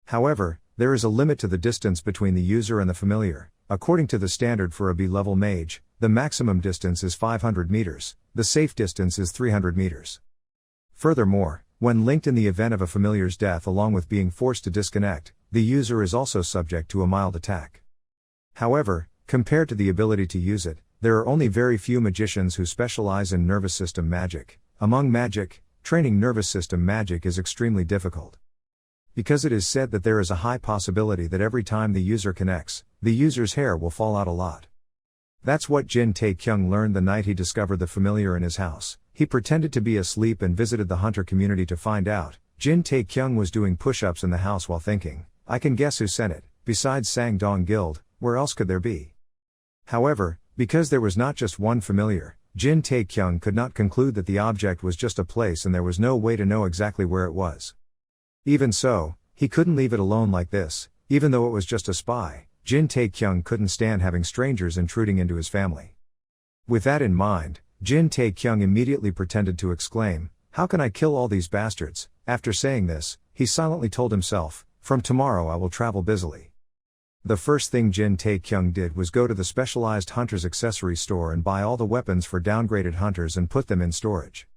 However, there is a limit to the distance between the user and the familiar. According to the standard for a B-level mage, the maximum distance is 500 meters, the safe distance is 300 meters. Furthermore, when linked in the event of a familiar's death along with being forced to disconnect, the user is also subject to a mild attack. However, compared to the ability to use it, there are only very few magicians who specialize in nervous system magic. Among magic, training nervous system magic is extremely difficult. Because it is said that there is a high possibility that every time the user connects, the user's hair will fall out a lot. That's what Jin Tae-kyung learned the night he discovered the familiar in his house. He pretended to be asleep and visited the hunter community to find out. Jin Tae-kyung was doing push-ups in the house while thinking, I can guess who sent it, besides Sangdong Guild, where else could there be? However, because there was not just one familiar, Jin Tae-kyung could not conclude that the object was just a place and there was no way to know exactly where it was. Even so, he couldn't leave it alone like this. Even though it was just a spy, Jin Tae-kyung couldn't stand having strangers intruding into his family. With that in mind, Jin Tae-kyung immediately pretended to exclaim, how can I kill all these bastards? After saying this, he silently told himself, from tomorrow I will travel busily. The first thing Jin Tae-kyung did was go to the specialized hunter's accessory store and buy all the weapons for downgraded hunters and put them in storage.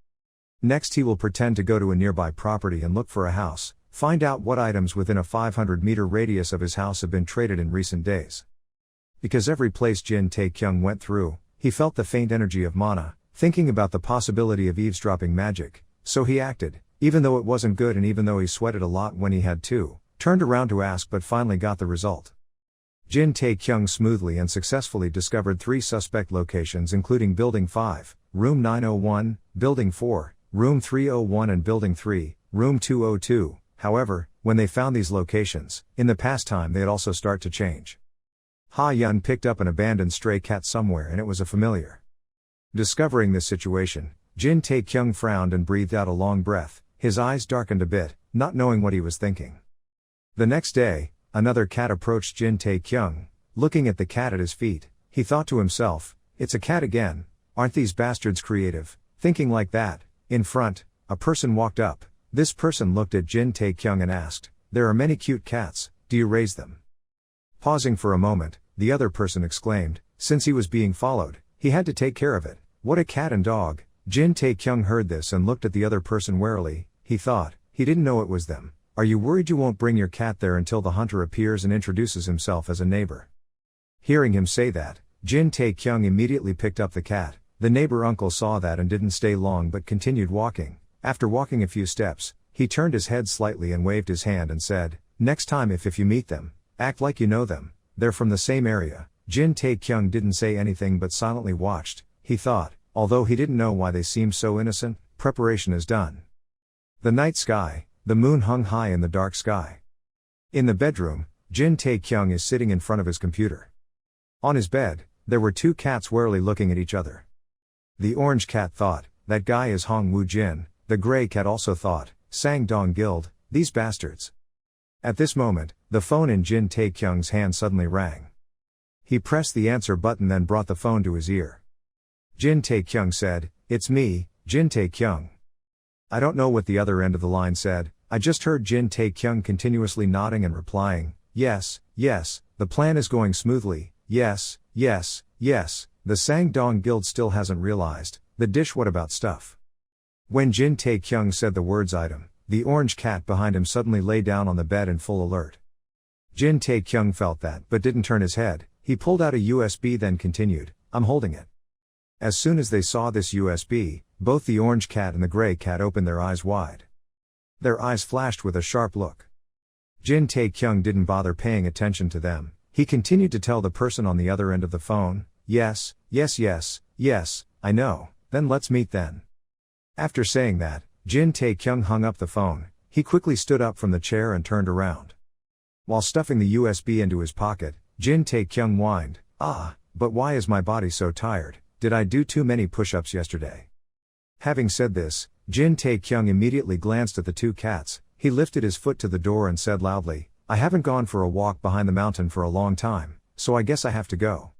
Next he will pretend to go to a nearby property and look for a house, find out what items within a 500-meter radius of his house have been traded in recent days. Because every place Jin Tae-kyung went through, he felt the faint energy of mana, thinking about the possibility of eavesdropping magic, so he acted, even though it wasn't good and even though he sweated a lot when he had to, turned around to ask but finally got the result. Jin Tae-kyung smoothly and successfully discovered 3 suspect locations including Building 5, Room 901, Building 4, Room 301 and Building 3, Room 202. However, when they found these locations, in the past time they'd also start to change. Ha Yun picked up an abandoned stray cat somewhere and it was a familiar. Discovering this situation, Jin Tae-kyung frowned and breathed out a long breath, his eyes darkened a bit, not knowing what he was thinking. The next day, another cat approached Jin Tae-kyung. Looking at the cat at his feet, he thought to himself, it's a cat again, aren't these bastards creative? Thinking like that, in front, a person walked up. This person looked at Jin Tae-kyung and asked, there are many cute cats, do you raise them? Pausing for a moment, the other person exclaimed, since he was being followed, he had to take care of it. What a cat and dog. Jin Tae-kyung heard this and looked at the other person warily. He thought, he didn't know it was them. Are you worried you won't bring your cat there until the hunter appears and introduces himself as a neighbor? Hearing him say that, Jin Tae-kyung immediately picked up the cat. The neighbor uncle saw that and didn't stay long but continued walking. After walking a few steps, he turned his head slightly and waved his hand and said, next time if you meet them, act like you know them, they're from the same area. Jin Tae-kyung didn't say anything but silently watched. He thought, although he didn't know why they seemed so innocent, preparation is done. The night sky, the moon hung high in the dark sky. In the bedroom, Jin Tae-kyung is sitting in front of his computer. On his bed, there were 2 cats warily looking at each other. The orange cat thought, that guy is Hong Woo Jin. The gray cat also thought, Sangdong Guild, these bastards. At this moment, the phone in Jin Tae-kyung's hand suddenly rang. He pressed the answer button then brought the phone to his ear. Jin Tae-kyung said, it's me, Jin Tae-kyung. I don't know what the other end of the line said. I just heard Jin Tae-kyung continuously nodding and replying, yes, yes, the plan is going smoothly, yes, yes, yes, the Sangdong Guild still hasn't realized, the dish what about stuff. When Jin Tae-kyung said the words item, the orange cat behind him suddenly lay down on the bed in full alert. Jin Tae-kyung felt that but didn't turn his head. He pulled out a USB then continued, "I'm holding it." As soon as they saw this USB, both the orange cat and the gray cat opened their eyes wide. Their eyes flashed with a sharp look. Jin Tae-kyung didn't bother paying attention to them. He continued to tell the person on the other end of the phone, yes, I know, then let's meet then. After saying that, Jin Tae-kyung hung up the phone. He quickly stood up from the chair and turned around. While stuffing the USB into his pocket, Jin Tae-kyung whined, but why is my body so tired? Did I do too many push-ups yesterday? Having said this, Jin Tae-kyung immediately glanced at the two cats. He lifted his foot to the door and said loudly, "I haven't gone for a walk behind the mountain for a long time, so I guess I have to go."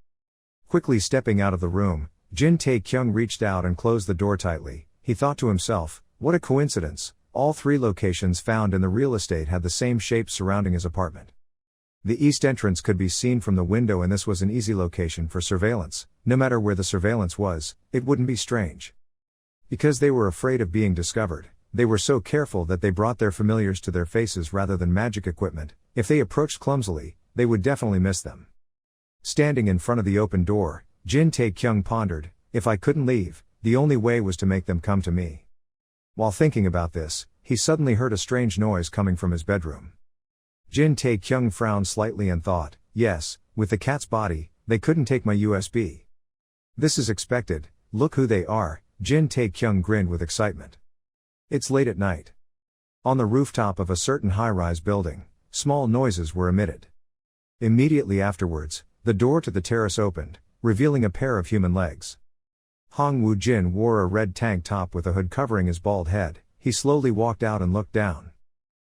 Quickly stepping out of the room, Jin Tae-kyung reached out and closed the door tightly. He thought to himself, what a coincidence, all three locations found in the real estate had the same shape surrounding his apartment. The east entrance could be seen from the window and this was an easy location for surveillance. No matter where the surveillance was, it wouldn't be strange. Because they were afraid of being discovered, they were so careful that they brought their familiars to their faces rather than magic equipment. If they approached clumsily, they would definitely miss them. Standing in front of the open door, Jin Tae-kyung pondered, if I couldn't leave, the only way was to make them come to me. While thinking about this, he suddenly heard a strange noise coming from his bedroom. Jin Tae-kyung frowned slightly and thought, yes, with the cat's body, they couldn't take my USB. This is expected, look who they are. Jin Tae-kyung grinned with excitement. It's late at night. On the rooftop of a certain high-rise building, small noises were emitted. Immediately afterwards, the door to the terrace opened, revealing a pair of human legs. Hong Woo-jin wore a red tank top with a hood covering his bald head. He slowly walked out and looked down.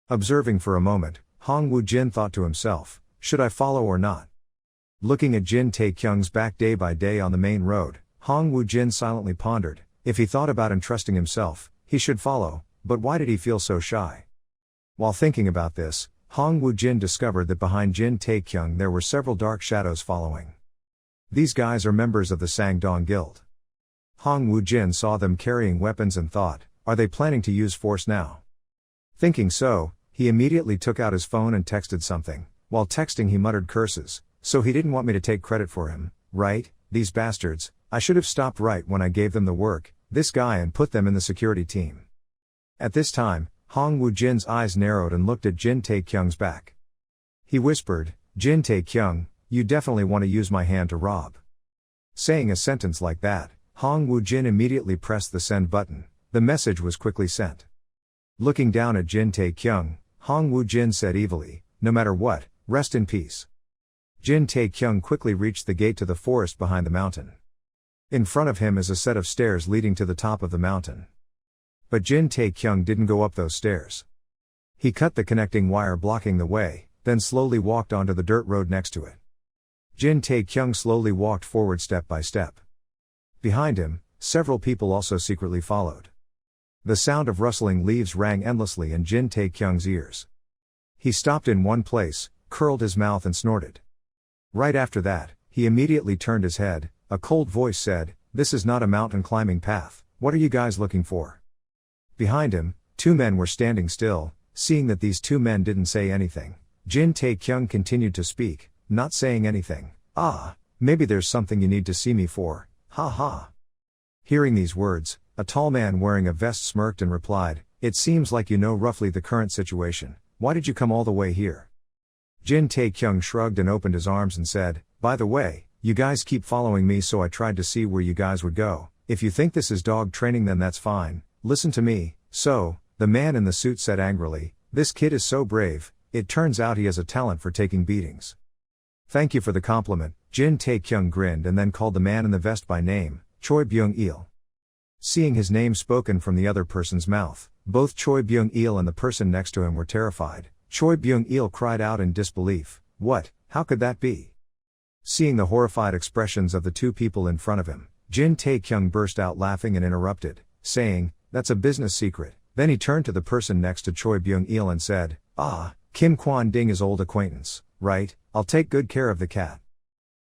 Observing for a moment, Hong Woo-jin thought to himself, should I follow or not? Looking at Jin Tae-kyung's back day by day on the main road, Hong Woo-jin silently pondered, if he thought about entrusting himself, he should follow, but why did he feel so shy? While thinking about this, Hong Woo-jin discovered that behind Jin Tae-kyung there were several dark shadows following. These guys are members of the Sangdong Guild. Hong Woo-jin saw them carrying weapons and thought, are they planning to use force now? Thinking so, he immediately took out his phone and texted something. While texting he muttered curses, so he didn't want me to take credit for him, right? These bastards, I should have stopped right when I gave them the work, this guy, and put them in the security team. At this time, Hong Woo-jin's eyes narrowed and looked at Jin Tae-kyung's back. He whispered, Jin Tae-kyung, you definitely want to use my hand to rob. Saying a sentence like that, Hong Woo-jin immediately pressed the send button. The message was quickly sent. Looking down at Jin Tae-kyung, Hong Woo-jin said evilly, no matter what, rest in peace. Jin Tae-kyung quickly reached the gate to the forest behind the mountain. In front of him is a set of stairs leading to the top of the mountain. But Jin Tae-kyung didn't go up those stairs. He cut the connecting wire blocking the way, then slowly walked onto the dirt road next to it. Jin Tae-kyung slowly walked forward step by step. Behind him, several people also secretly followed. The sound of rustling leaves rang endlessly in Jin Tae-kyung's ears. He stopped in one place, curled his mouth and snorted. Right after that, he immediately turned his head. A cold voice said, this is not a mountain climbing path, what are you guys looking for? Behind him, two men were standing still. Seeing that these two men didn't say anything, Jin Tae-kyung continued to speak, not saying anything. Maybe there's something you need to see me for, ha ha. Hearing these words, a tall man wearing a vest smirked and replied, it seems like you know roughly the current situation, why did you come all the way here? Jin Tae-kyung shrugged and opened his arms and said, by the way, you guys keep following me, so I tried to see where you guys would go. If you think this is dog training, then that's fine. Listen to me. So, the man in the suit said angrily, this kid is so brave, it turns out he has a talent for taking beatings. Thank you for the compliment. Jin Tae-kyung grinned and then called the man in the vest by name, Choi Byung-il. Seeing his name spoken from the other person's mouth, both Choi Byung-il and the person next to him were terrified. Choi Byung-il cried out in disbelief, what, how could that be? Seeing the horrified expressions of the two people in front of him, Jin Tae-kyung burst out laughing and interrupted, saying, that's a business secret. Then he turned to the person next to Choi Byung-il and said, Kim Kwon-ding is old acquaintance, right? I'll take good care of the cat.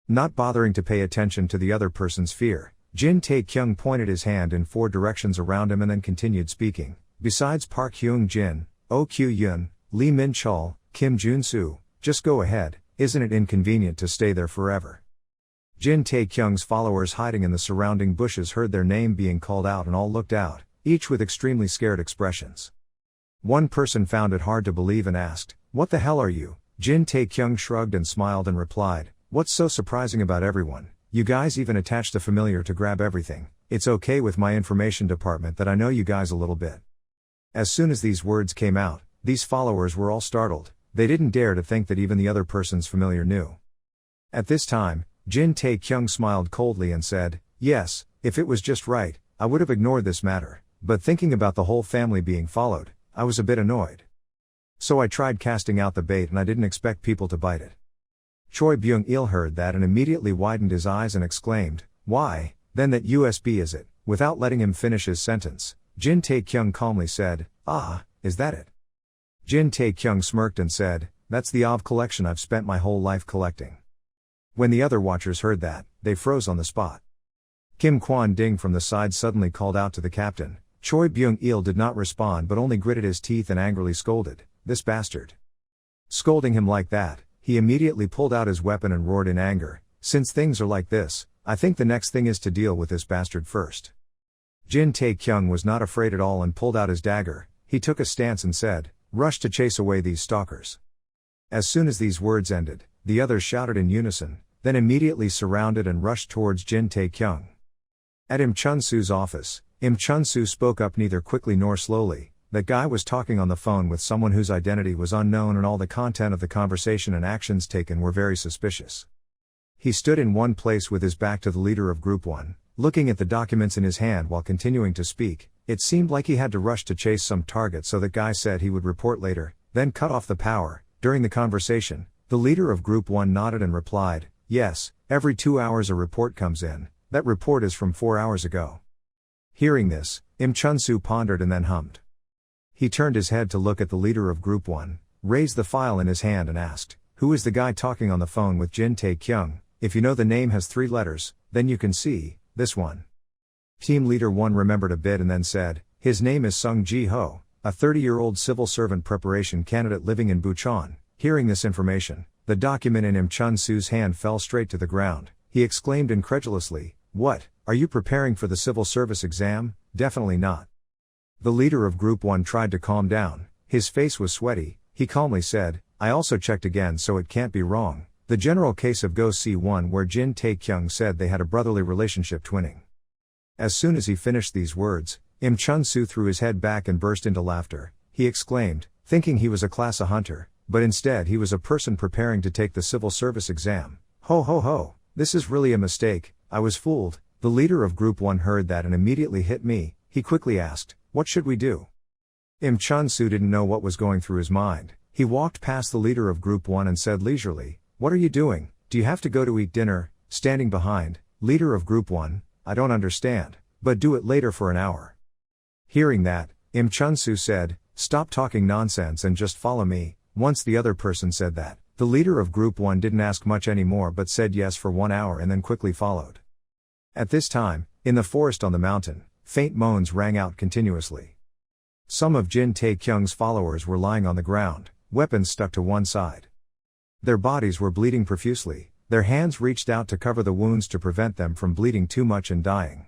Not bothering to pay attention to the other person's fear, Jin Tae-kyung pointed his hand in 4 directions around him and then continued speaking. Besides Park Hyung Jin, Oh Kyu Yun, Lee Min Chul, Kim Jun Soo, just go ahead, isn't it inconvenient to stay there forever? Jin Tae-kyung's followers hiding in the surrounding bushes heard their name being called out and all looked out, each with extremely scared expressions. One person found it hard to believe and asked, "What the hell are you?" Jin Tae-kyung shrugged and smiled and replied, "What's so surprising about everyone? You guys even attached a familiar to grab everything. It's okay with my information department that I know you guys a little bit." As soon as these words came out, these followers were all startled. They didn't dare to think that even the other person's familiar knew. At this time, Jin Tae-kyung smiled coldly and said, "Yes, if it was just right, I would have ignored this matter, but thinking about the whole family being followed, I was a bit annoyed. So I tried casting out the bait and I didn't expect people to bite it." Choi Byung-il heard that and immediately widened his eyes and exclaimed, "Why, then that USB is it?" Without letting him finish his sentence, Jin Tae-kyung calmly said, "Ah, is that it?" Jin Tae-kyung smirked and said, "That's the OV collection I've spent my whole life collecting." When the other watchers heard that, they froze on the spot. Kim Kwon-ding from the side suddenly called out to the captain. Choi Byung-il did not respond but only gritted his teeth and angrily scolded, "This bastard." Scolding him like that, he immediately pulled out his weapon and roared in anger, "Since things are like this, I think the next thing is to deal with this bastard first." Jin Tae-kyung was not afraid at all and pulled out his dagger. He took a stance and said, "Rush to chase away these stalkers." As soon as these words ended, the others shouted in unison, then immediately surrounded and rushed towards Jin Tae-kyung. At Im Chun-soo's office, Im Chun-soo spoke up neither quickly nor slowly. That guy was talking on the phone with someone whose identity was unknown and all the content of the conversation and actions taken were very suspicious. He stood in one place with his back to the leader of Group 1, looking at the documents in his hand while continuing to speak. It seemed like he had to rush to chase some target, so that guy said he would report later, then cut off the power. During the conversation, the leader of Group 1 nodded and replied, "Yes, every 2 hours a report comes in. That report is from 4 hours ago." Hearing this, Im Chun-soo pondered and then hummed. He turned his head to look at the leader of Group 1, raised the file in his hand and asked, "Who is the guy talking on the phone with Jin Tae-kyung? If you know the name has 3 letters, then you can see, this one." Team Leader 1 remembered a bit and then said, "His name is Sung Ji-ho, a 30-year-old civil servant preparation candidate living in Bucheon." Hearing this information, the document in Im Chun-soo's hand fell straight to the ground. He exclaimed incredulously, "What, are you preparing for the civil service exam?" "Definitely not." The leader of Group 1 tried to calm down. His face was sweaty. He calmly said, "I also checked again, so it can't be wrong. The general case of Go C1 where Jin Tae-kyung said they had a brotherly relationship twinning." As soon as he finished these words, Im Chun-soo threw his head back and burst into laughter. He exclaimed, thinking he was a class A hunter, but instead he was a person preparing to take the civil service exam. "Ho ho ho, this is really a mistake, I was fooled." The leader of Group 1 heard that and immediately hit me. He quickly asked, "What should we do?" Im Chun-soo didn't know what was going through his mind. He walked past the leader of Group 1 and said leisurely, "What are you doing? Do you have to go to eat dinner?" Standing behind, leader of Group 1, "I don't understand, but do it later for an hour." Hearing that, Im Chun-soo said, "Stop talking nonsense and just follow me." Once the other person said that, the leader of Group 1 didn't ask much anymore but said yes for 1 hour and then quickly followed. At this time, in the forest on the mountain, faint moans rang out continuously. Some of Jin Tae-kyung's followers were lying on the ground, weapons stuck to one side. Their bodies were bleeding profusely. Their hands reached out to cover the wounds to prevent them from bleeding too much and dying.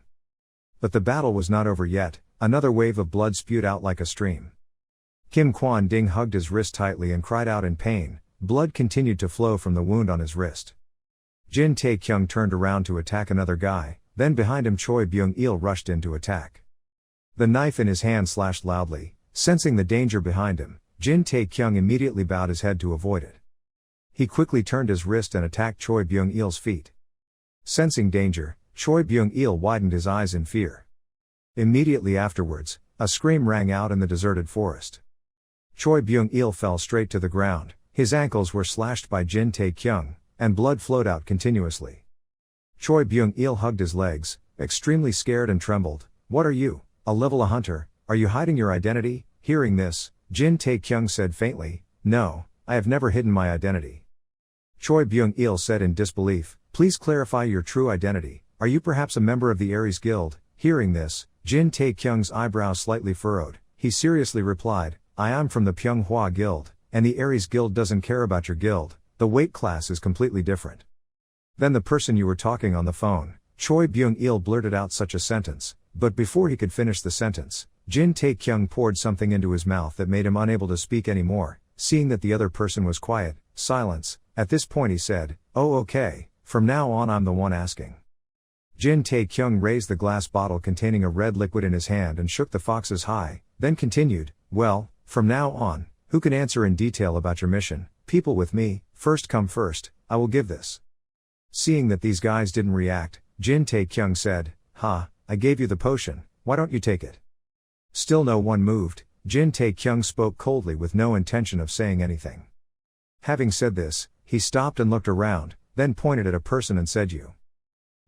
But the battle was not over yet. Another wave of blood spewed out like a stream. Kim Kwon-ding hugged his wrist tightly and cried out in pain. Blood continued to flow from the wound on his wrist. Jin Tae-kyung turned around to attack another guy, then behind him Choi Byung-il rushed in to attack. The knife in his hand slashed loudly. Sensing the danger behind him, Jin Tae-kyung immediately bowed his head to avoid it. He quickly turned his wrist and attacked Choi Byung-il's feet. Sensing danger, Choi Byung-il widened his eyes in fear. Immediately afterwards, a scream rang out in the deserted forest. Choi Byung-il fell straight to the ground. His ankles were slashed by Jin Tae-kyung, and blood flowed out continuously. Choi Byung-il hugged his legs, extremely scared and trembled. "What are you, a level A hunter? Are you hiding your identity?" Hearing this, Jin Tae-kyung said faintly, "No, I have never hidden my identity." Choi Byung-il said in disbelief, "Please clarify your true identity. Are you perhaps a member of the Aries Guild?" Hearing this, Jin Tae-kyung's eyebrows slightly furrowed. He seriously replied, I am from the Pyonghua Guild, and the Aries Guild doesn't care about your guild, the weight class is completely different. Then the person you were talking on the phone, Choi Byung-il, blurted out such a sentence, but before he could finish the sentence, Jin Tae-kyung poured something into his mouth that made him unable to speak anymore. Seeing that the other person was quiet, silence, at this point he said, oh okay, from now on I'm the one asking. Jin Tae-kyung raised the glass bottle containing a red liquid in his hand and shook the foxes high, then continued, well, from now on, who can answer in detail about your mission? People with me, first come first, I will give this. Seeing that these guys didn't react, Jin Tae-kyung said, I gave you the potion, why don't you take it? Still no one moved. Jin Tae-kyung spoke coldly with no intention of saying anything. Having said this, he stopped and looked around, then pointed at a person and said you.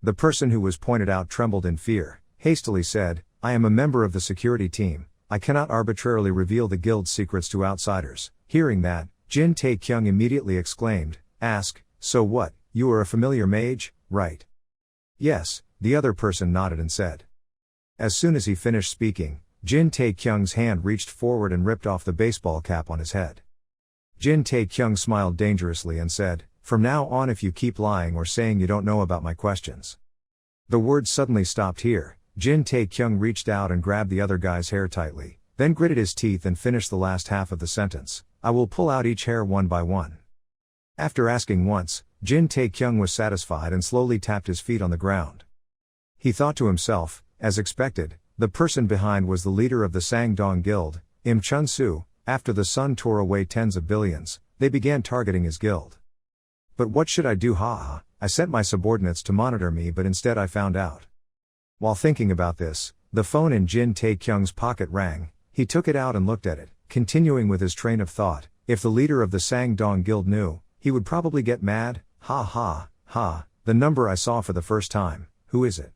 The person who was pointed out trembled in fear, hastily said, I am a member of the security team, I cannot arbitrarily reveal the guild's secrets to outsiders. Hearing that, Jin Tae-kyung immediately exclaimed, ask, so what, you are a familiar mage, right? Yes, the other person nodded and said. As soon as he finished speaking, Jin Tae-kyung's hand reached forward and ripped off the baseball cap on his head. Jin Tae-kyung smiled dangerously and said, from now on if you keep lying or saying you don't know about my questions. The words suddenly stopped here. Jin Tae-kyung reached out and grabbed the other guy's hair tightly, then gritted his teeth and finished the last half of the sentence, I will pull out each hair one by one. After asking once, Jin Tae-kyung was satisfied and slowly tapped his feet on the ground. He thought to himself, as expected, the person behind was the leader of the Sangdong Guild, Im Chun-soo. After the sun tore away tens of billions, they began targeting his guild. But what should I do? I sent my subordinates to monitor me, but instead I found out. While thinking about this, the phone in Jin Tae-kyung's pocket rang. He took it out and looked at it, continuing with his train of thought, if the leader of the Sangdong Guild knew, he would probably get mad. The number I saw for the first time, who is it?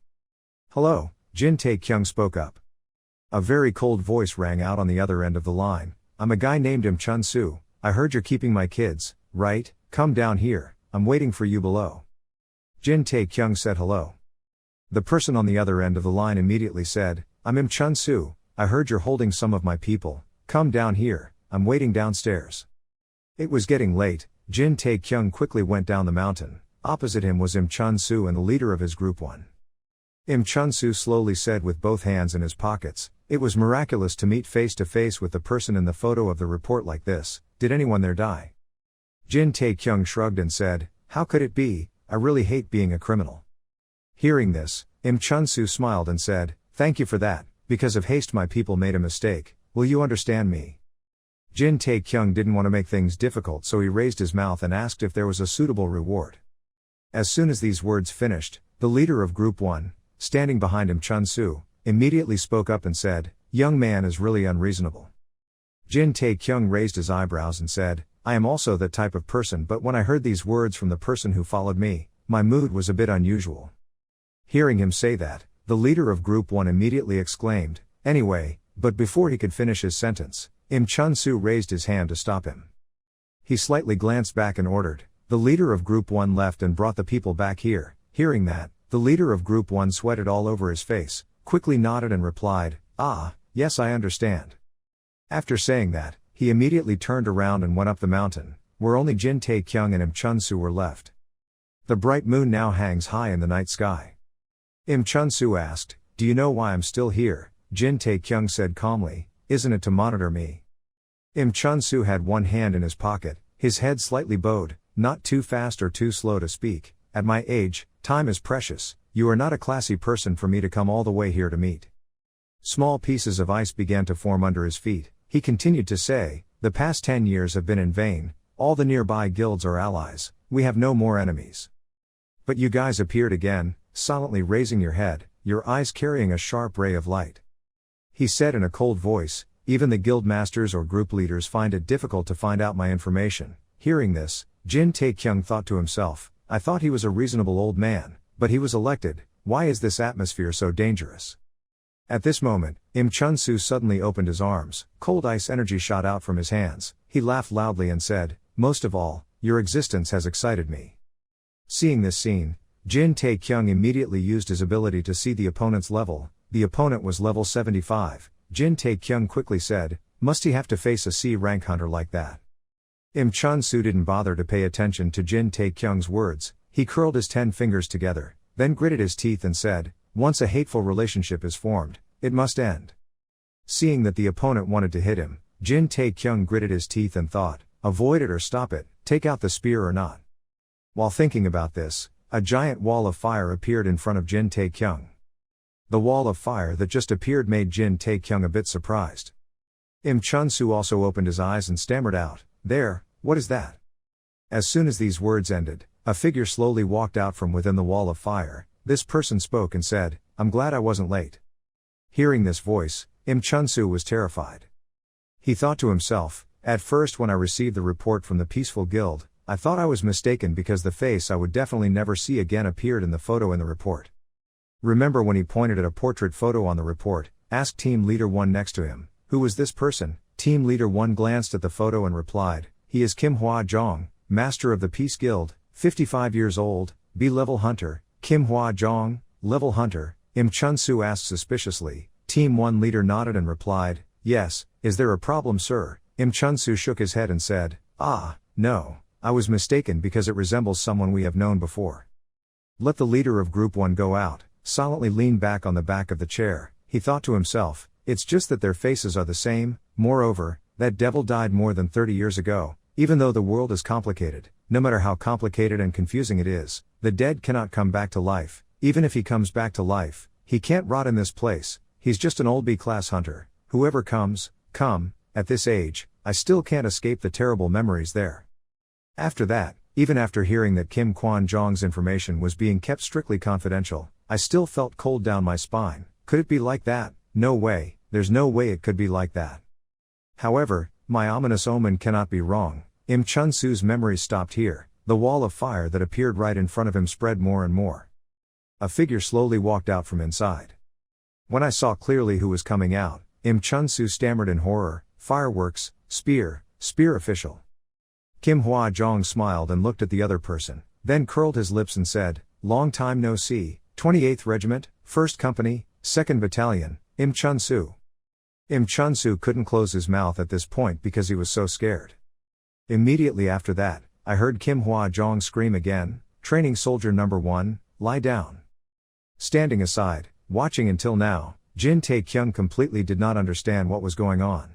Hello, Jin Tae-kyung spoke up. A very cold voice rang out on the other end of the line. I'm a guy named Im Chun-soo, I heard you're keeping my kids, right? Come down here, I'm waiting for you below. Jin Tae-kyung said hello. The person on the other end of the line immediately said, I'm Im Chun-soo, I heard you're holding some of my people, come down here, I'm waiting downstairs. It was getting late. Jin Tae-kyung quickly went down the mountain. Opposite him was Im Chun-soo and the leader of his group 1. Im Chun-soo slowly said with both hands in his pockets, it was miraculous to meet face to face with the person in the photo of the report like this. Did anyone there die? Jin Tae-kyung shrugged and said, how could it be? I really hate being a criminal. Hearing this, Im Chun-soo smiled and said, thank you for that, because of haste my people made a mistake, will you understand me? Jin Tae-kyung didn't want to make things difficult, so he raised his mouth and asked if there was a suitable reward. As soon as these words finished, the leader of Group 1, standing behind Im Chun-soo, immediately spoke up and said, young man is really unreasonable. Jin Tae-kyung raised his eyebrows and said, I am also that type of person, but when I heard these words from the person who followed me, my mood was a bit unusual. Hearing him say that, the leader of Group 1 immediately exclaimed, anyway, but before he could finish his sentence, Im Chun-soo raised his hand to stop him. He slightly glanced back and ordered, the leader of Group 1 left and brought the people back here. Hearing that, the leader of Group 1 sweated all over his face, quickly nodded and replied, yes I understand. After saying that, he immediately turned around and went up the mountain, where only Jin Tae-kyung and Im Chun-soo were left. The bright moon now hangs high in the night sky. Im Chun-soo asked, do you know why I'm still here? Jin Tae-kyung said calmly, isn't it to monitor me? Im Chun-soo had one hand in his pocket, his head slightly bowed, not too fast or too slow to speak, at my age, time is precious, you are not a classy person for me to come all the way here to meet. Small pieces of ice began to form under his feet. He continued to say, the past 10 years have been in vain, all the nearby guilds are allies, we have no more enemies. But you guys appeared again, silently raising your head, your eyes carrying a sharp ray of light. He said in a cold voice, even the guild masters or group leaders find it difficult to find out my information. Hearing this, Jin Tae-kyung thought to himself, I thought he was a reasonable old man, but he was elected, why is this atmosphere so dangerous? At this moment, Im Chun-soo suddenly opened his arms, cold ice energy shot out from his hands, he laughed loudly and said, most of all, your existence has excited me. Seeing this scene, Jin Tae-kyung immediately used his ability to see the opponent's level. The opponent was level 75, Jin Tae-kyung quickly said, must he have to face a C-rank hunter like that? Im Chun-soo didn't bother to pay attention to Jin Tae-kyung's words. He curled his 10 fingers together, then gritted his teeth and said, once a hateful relationship is formed, it must end. Seeing that the opponent wanted to hit him, Jin Tae-kyung gritted his teeth and thought, avoid it or stop it, take out the spear or not. While thinking about this, a giant wall of fire appeared in front of Jin Tae-kyung. The wall of fire that just appeared made Jin Tae-kyung a bit surprised. Im Chun-soo also opened his eyes and stammered out, there, what is that? As soon as these words ended, a figure slowly walked out from within the wall of fire. This person spoke and said, I'm glad I wasn't late. Hearing this voice, Im Chun-soo was terrified. He thought to himself, at first when I received the report from the Peaceful Guild, I thought I was mistaken because the face I would definitely never see again appeared in the photo in the report. Remember when he pointed at a portrait photo on the report, asked Team Leader 1 next to him, who was this person? Team Leader 1 glanced at the photo and replied, he is Kim Hwa Jong, Master of the Peace Guild, 55 years old, B-level hunter. Kim Hwa Jong, level hunter. Im Chun-soo asked suspiciously. Team 1 leader nodded and replied, yes, is there a problem sir? Im Chun-soo shook his head and said, no, I was mistaken because it resembles someone we have known before. Let the leader of Group 1 go out, silently leaned back on the back of the chair. He thought to himself, it's just that their faces are the same, moreover, that devil died more than 30 years ago. Even though the world is complicated, no matter how complicated and confusing it is, the dead cannot come back to life. Even if he comes back to life, he can't rot in this place. He's just an old B-class hunter. Whoever comes, come, at this age, I still can't escape the terrible memories there. After that, even after hearing that Kim Kwan Jong's information was being kept strictly confidential, I still felt cold down my spine. Could it be like that? No way, there's no way it could be like that. However, my ominous omen cannot be wrong. Im Chun-soo's memories stopped here. The wall of fire that appeared right in front of him spread more and more. A figure slowly walked out from inside. When I saw clearly who was coming out, Im Chun-soo stammered in horror, fireworks, spear official. Kim Hwa Jong smiled and looked at the other person, then curled his lips and said, long time no see, 28th Regiment, 1st Company, 2nd Battalion, Im Chun-soo. Im Chun-soo couldn't close his mouth at this point because he was so scared. Immediately after that, I heard Kim Hwa Jong scream again, training soldier number 1, lie down. Standing aside, watching until now, Jin Tae-kyung completely did not understand what was going on.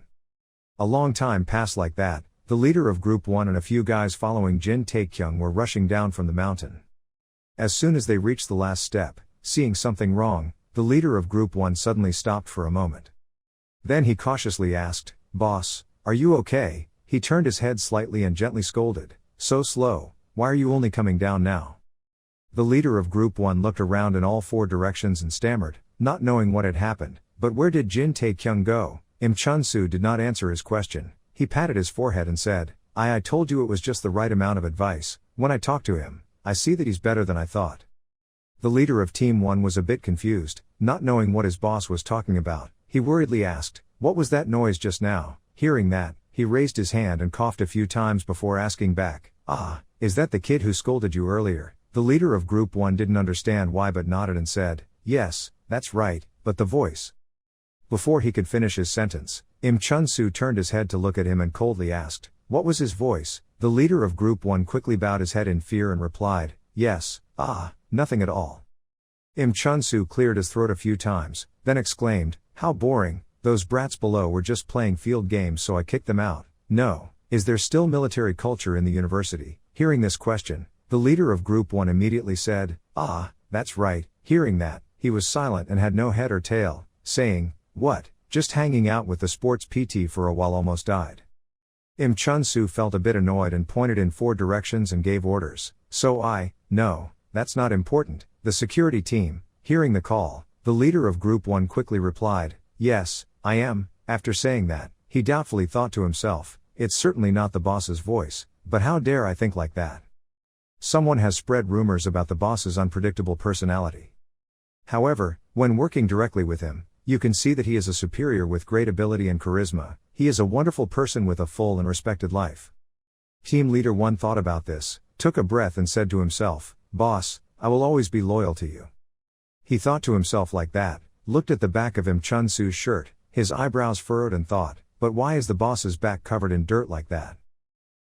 A long time passed like that. The leader of Group 1 and a few guys following Jin Tae-kyung were rushing down from the mountain. As soon as they reached the last step, seeing something wrong, the leader of Group 1 suddenly stopped for a moment. Then he cautiously asked, boss, are you okay? He turned his head slightly and gently scolded, so slow, why are you only coming down now? The leader of Group 1 looked around in all 4 directions and stammered, not knowing what had happened. But where did Jin Tae-kyung go? Im Chun-soo did not answer his question. He patted his forehead and said, I told you it was just the right amount of advice. When I talked to him, I see that he's better than I thought. The leader of Team 1 was a bit confused, not knowing what his boss was talking about. He worriedly asked, what was that noise just now? Hearing that, he raised his hand and coughed a few times before asking back, is that the kid who scolded you earlier? The leader of Group 1 didn't understand why but nodded and said, yes, that's right, but the voice. Before he could finish his sentence, Im Chun-soo turned his head to look at him and coldly asked, what was his voice? The leader of Group 1 quickly bowed his head in fear and replied, yes, nothing at all. Im Chun-soo cleared his throat a few times, then exclaimed, how boring, those brats below were just playing field games so I kicked them out. No, is there still military culture in the university? Hearing this question, the leader of Group 1 immediately said, that's right. Hearing that, he was silent and had no head or tail, saying, what, just hanging out with the sports PT for a while almost died. Im Chun-soo felt a bit annoyed and pointed in 4 directions and gave orders, no, that's not important. The security team, hearing the call, the leader of Group 1 quickly replied, yes, I am. After saying that, he doubtfully thought to himself, it's certainly not the boss's voice, but how dare I think like that? Someone has spread rumors about the boss's unpredictable personality. However, when working directly with him, you can see that he is a superior with great ability and charisma. He is a wonderful person with a full and respected life. Team Leader 1 thought about this, took a breath and said to himself, boss, I will always be loyal to you. He thought to himself like that, looked at the back of Im Chun-soo's shirt. his eyebrows furrowed and thought, but why is the boss's back covered in dirt like that?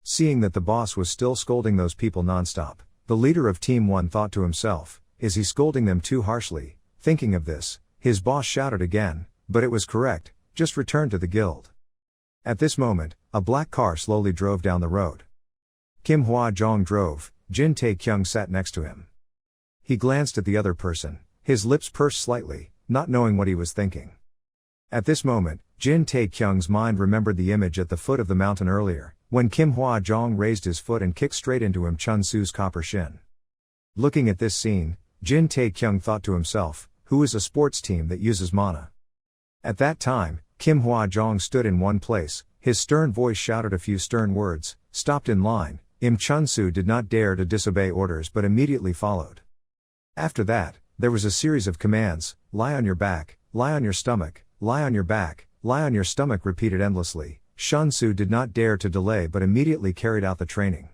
Seeing that the boss was still scolding those people nonstop, the leader of Team 1 thought to himself, is he scolding them too harshly? Thinking of this, his boss shouted again, but it was correct, just return to the guild. At this moment, a black car slowly drove down the road. Kim Hwa Jong drove, Jin Tae-kyung sat next to him. He glanced at the other person, his lips pursed slightly, not knowing what he was thinking. At this moment, Jin Tae-kyung's mind remembered the image at the foot of the mountain earlier, when Kim Hwa Jong raised his foot and kicked straight into him Chun Su's copper shin. Looking at this scene, Jin Tae-kyung thought to himself, who is a sports team that uses mana? At that time, Kim Hwa Jong stood in one place, his stern voice shouted a few stern words, stopped in line. Im Chun Su did not dare to disobey orders but immediately followed. After that, there was a series of commands, lie on your back, lie on your stomach, lie on your back, lie on your stomach repeated endlessly. Chun Su did not dare to delay but immediately carried out the training.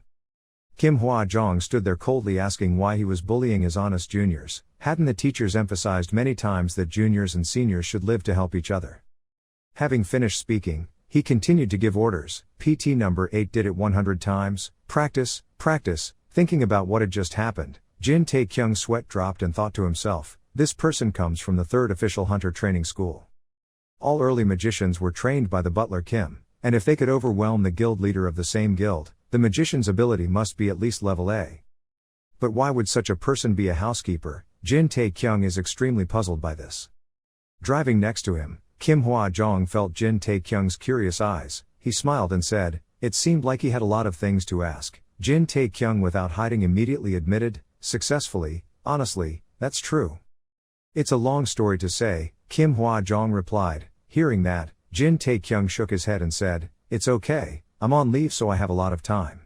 Kim Hwa Jong stood there coldly asking why he was bullying his honest juniors. Hadn't the teachers emphasized many times that juniors and seniors should live to help each other? Having finished speaking, he continued to give orders. PT number 8 did it 100 times, practice, practice. Thinking about what had just happened, Jin Tae-kyung's sweat dropped and thought to himself, this person comes from the 3rd official hunter training school. All early magicians were trained by the butler Kim, and if they could overwhelm the guild leader of the same guild, the magician's ability must be at least level A. But why would such a person be a housekeeper? Jin Tae-kyung is extremely puzzled by this. Driving next to him, Kim Hwa Jong felt Jin Tae-kyung's curious eyes. He smiled and said, it seemed like he had a lot of things to ask. Jin Tae-kyung without hiding immediately admitted, successfully, honestly, that's true. It's a long story to say, Kim Hwa Jong replied. Hearing that, Jin Tae-kyung shook his head and said, it's okay, I'm on leave so I have a lot of time.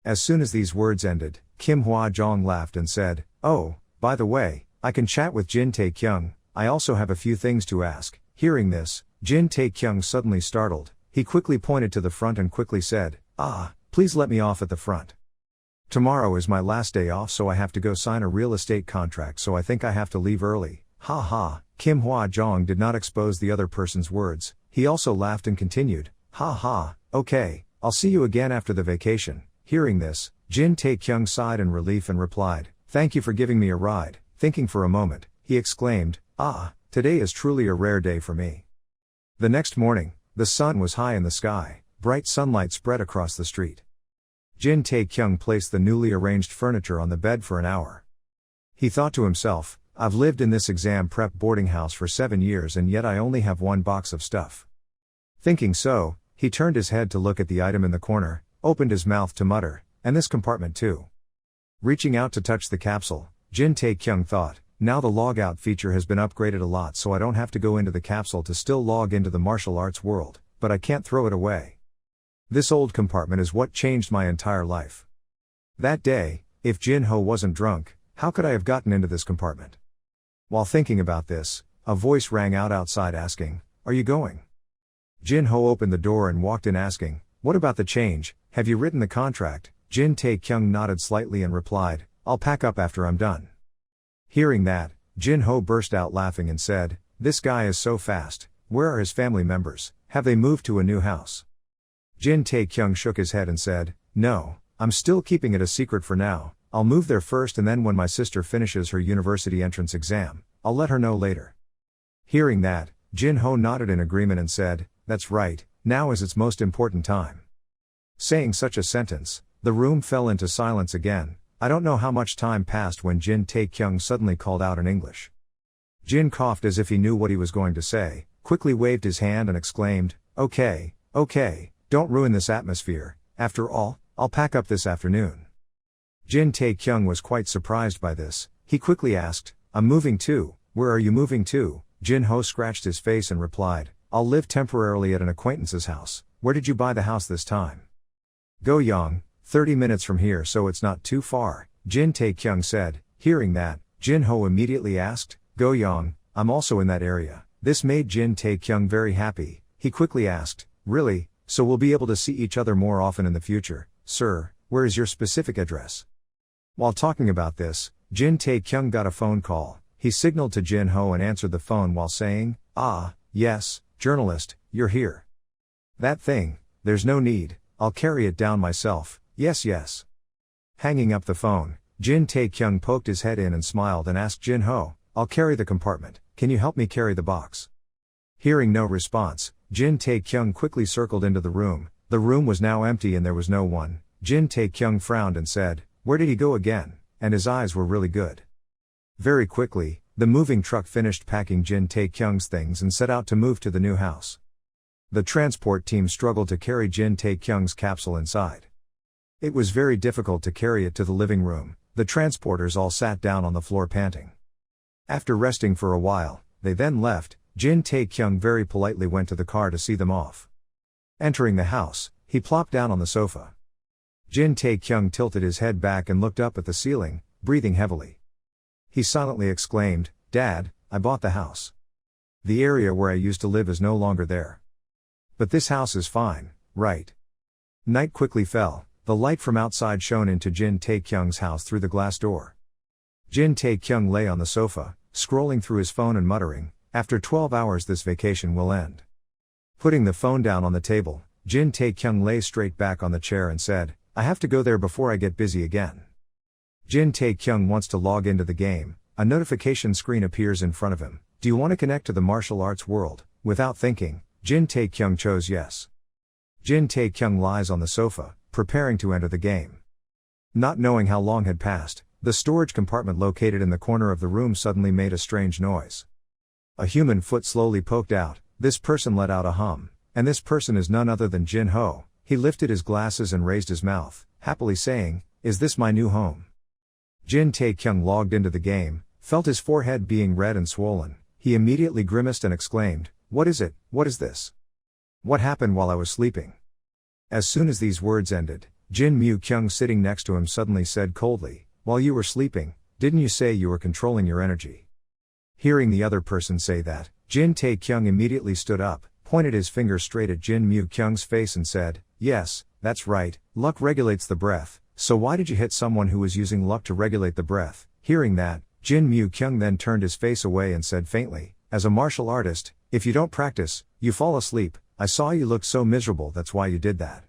As soon as these words ended, Kim Hwa Jong laughed and said, oh, by the way, I can chat with Jin Tae-kyung, I also have a few things to ask. Hearing this, Jin Tae-kyung suddenly startled, he quickly pointed to the front and quickly said, please let me off at the front. Tomorrow is my last day off so I have to go sign a real estate contract so I think I have to leave early. Ha ha. Kim Hwa Jong did not expose the other person's words, he also laughed and continued, ha ha, okay, I'll see you again after the vacation. Hearing this, Jin Tae-kyung sighed in relief and replied, thank you for giving me a ride. Thinking for a moment, he exclaimed, today is truly a rare day for me. The next morning, the sun was high in the sky, bright sunlight spread across the street. Jin Tae-kyung placed the newly arranged furniture on the bed for an hour. He thought to himself, I've lived in this exam prep boarding house for 7 years and yet I only have one box of stuff. Thinking so, he turned his head to look at the item in the corner, opened his mouth to mutter, and this compartment too. Reaching out to touch the capsule, Jin Tae-kyung thought, now the logout feature has been upgraded a lot so I don't have to go into the capsule to still log into the martial arts world, but I can't throw it away. This old compartment is what changed my entire life. That day, if Jin Ho wasn't drunk, how could I have gotten into this compartment? While thinking about this, a voice rang out outside asking, are you going? Jin Ho opened the door and walked in asking, what about the change, have you written the contract? Jin Tae-kyung nodded slightly and replied, I'll pack up after I'm done. Hearing that, Jin Ho burst out laughing and said, this guy is so fast, where are his family members, have they moved to a new house? Jin Tae-kyung shook his head and said, no, I'm still keeping it a secret for now, I'll move there first and then when my sister finishes her university entrance exam, I'll let her know later. Hearing that, Jin Ho nodded in agreement and said, that's right, now is its most important time. Saying such a sentence, the room fell into silence again. I don't know how much time passed when Jin Tae-kyung suddenly called out in English. Jin coughed as if he knew what he was going to say, quickly waved his hand and exclaimed, okay, don't ruin this atmosphere, after all, I'll pack up this afternoon. Jin Tae-kyung was quite surprised by this, he quickly asked, I'm moving too, where are you moving to? Jin Ho scratched his face and replied, I'll live temporarily at an acquaintance's house. Where did you buy the house this time? Goyang, 30 minutes from here so it's not too far, Jin Tae-kyung said. Hearing that, Jin Ho immediately asked, Goyang, I'm also in that area. This made Jin Tae-kyung very happy, he quickly asked, really, so we'll be able to see each other more often in the future, sir, where is your specific address? While talking about this, Jin Tae-kyung got a phone call, he signaled to Jin Ho and answered the phone while saying, yes, "Journalist, you're here." "That thing, there's no need, I'll carry it down myself, yes. Hanging up the phone, Jin Tae-kyung poked his head in and smiled and asked Jin-ho, "I'll carry the compartment, can you help me carry the box?" Hearing no response, Jin Tae-kyung quickly circled into the room. The room was now empty and there was no one. Jin Tae-kyung frowned and said, "Where did he go again?" And his eyes were really good. Very quickly, the moving truck finished packing Jin Tae-kyung's things and set out to move to the new house. The transport team struggled to carry Jin Tae-kyung's capsule inside. It was very difficult to carry it to the living room. The transporters all sat down on the floor panting. After resting for a while, they then left. Jin Tae-kyung very politely went to the car to see them off. Entering the house, he plopped down on the sofa. Jin Tae-kyung tilted his head back and looked up at the ceiling, breathing heavily. He silently exclaimed, "Dad, I bought the house. The area where I used to live is no longer there. But this house is fine, right?" Night quickly fell. The light from outside shone into Jin Tae-kyung's house through the glass door. Jin Tae-kyung lay on the sofa, scrolling through his phone and muttering, "After 12 hours this vacation will end." Putting the phone down on the table, Jin Tae-kyung lay straight back on the chair and said, "I have to go there before I get busy again." Jin Tae-kyung wants to log into the game. A notification screen appears in front of him. "Do you want to connect to the martial arts world?" Without thinking, Jin Tae-kyung chose yes. Jin Tae-kyung lies on the sofa, preparing to enter the game. Not knowing how long had passed, the storage compartment located in the corner of the room suddenly made a strange noise. A human foot slowly poked out. This person let out a hum, and this person is none other than Jin-ho. He lifted his glasses and raised his mouth, happily saying, "Is this my new home?" Jin Tae-kyung logged into the game, felt his forehead being red and swollen. He immediately grimaced and exclaimed, "What is it? What is this? What happened while I was sleeping?" As soon as these words ended, Jin Mu-kyung sitting next to him suddenly said coldly, "While you were sleeping, didn't you say you were controlling your energy?" Hearing the other person say that, Jin Tae-kyung immediately stood up, pointed his finger straight at Jin Mu-kyung's face and said, "Yes, that's right, luck regulates the breath, so why did you hit someone who was using luck to regulate the breath?" Hearing that, Jin Mu-kyung then turned his face away and said faintly, "As a martial artist, if you don't practice, you fall asleep. I saw you look so miserable, that's why you did that."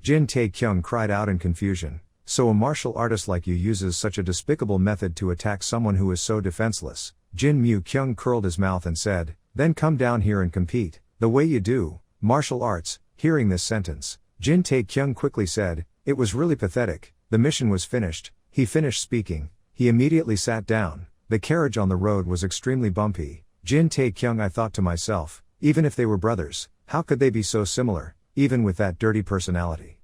Jin Tae-kyung cried out in confusion, "So a martial artist like you uses such a despicable method to attack someone who is so defenseless?" Jin Mu-kyung curled his mouth and said, "Then come down here and compete, the way you do, martial arts." Hearing this sentence, Jin Tae-kyung quickly said, "It was really pathetic, the mission was finished." He finished speaking, he immediately sat down. The carriage on the road was extremely bumpy. Jin Tae-kyung, I thought to myself, even if they were brothers, how could they be so similar, even with that dirty personality?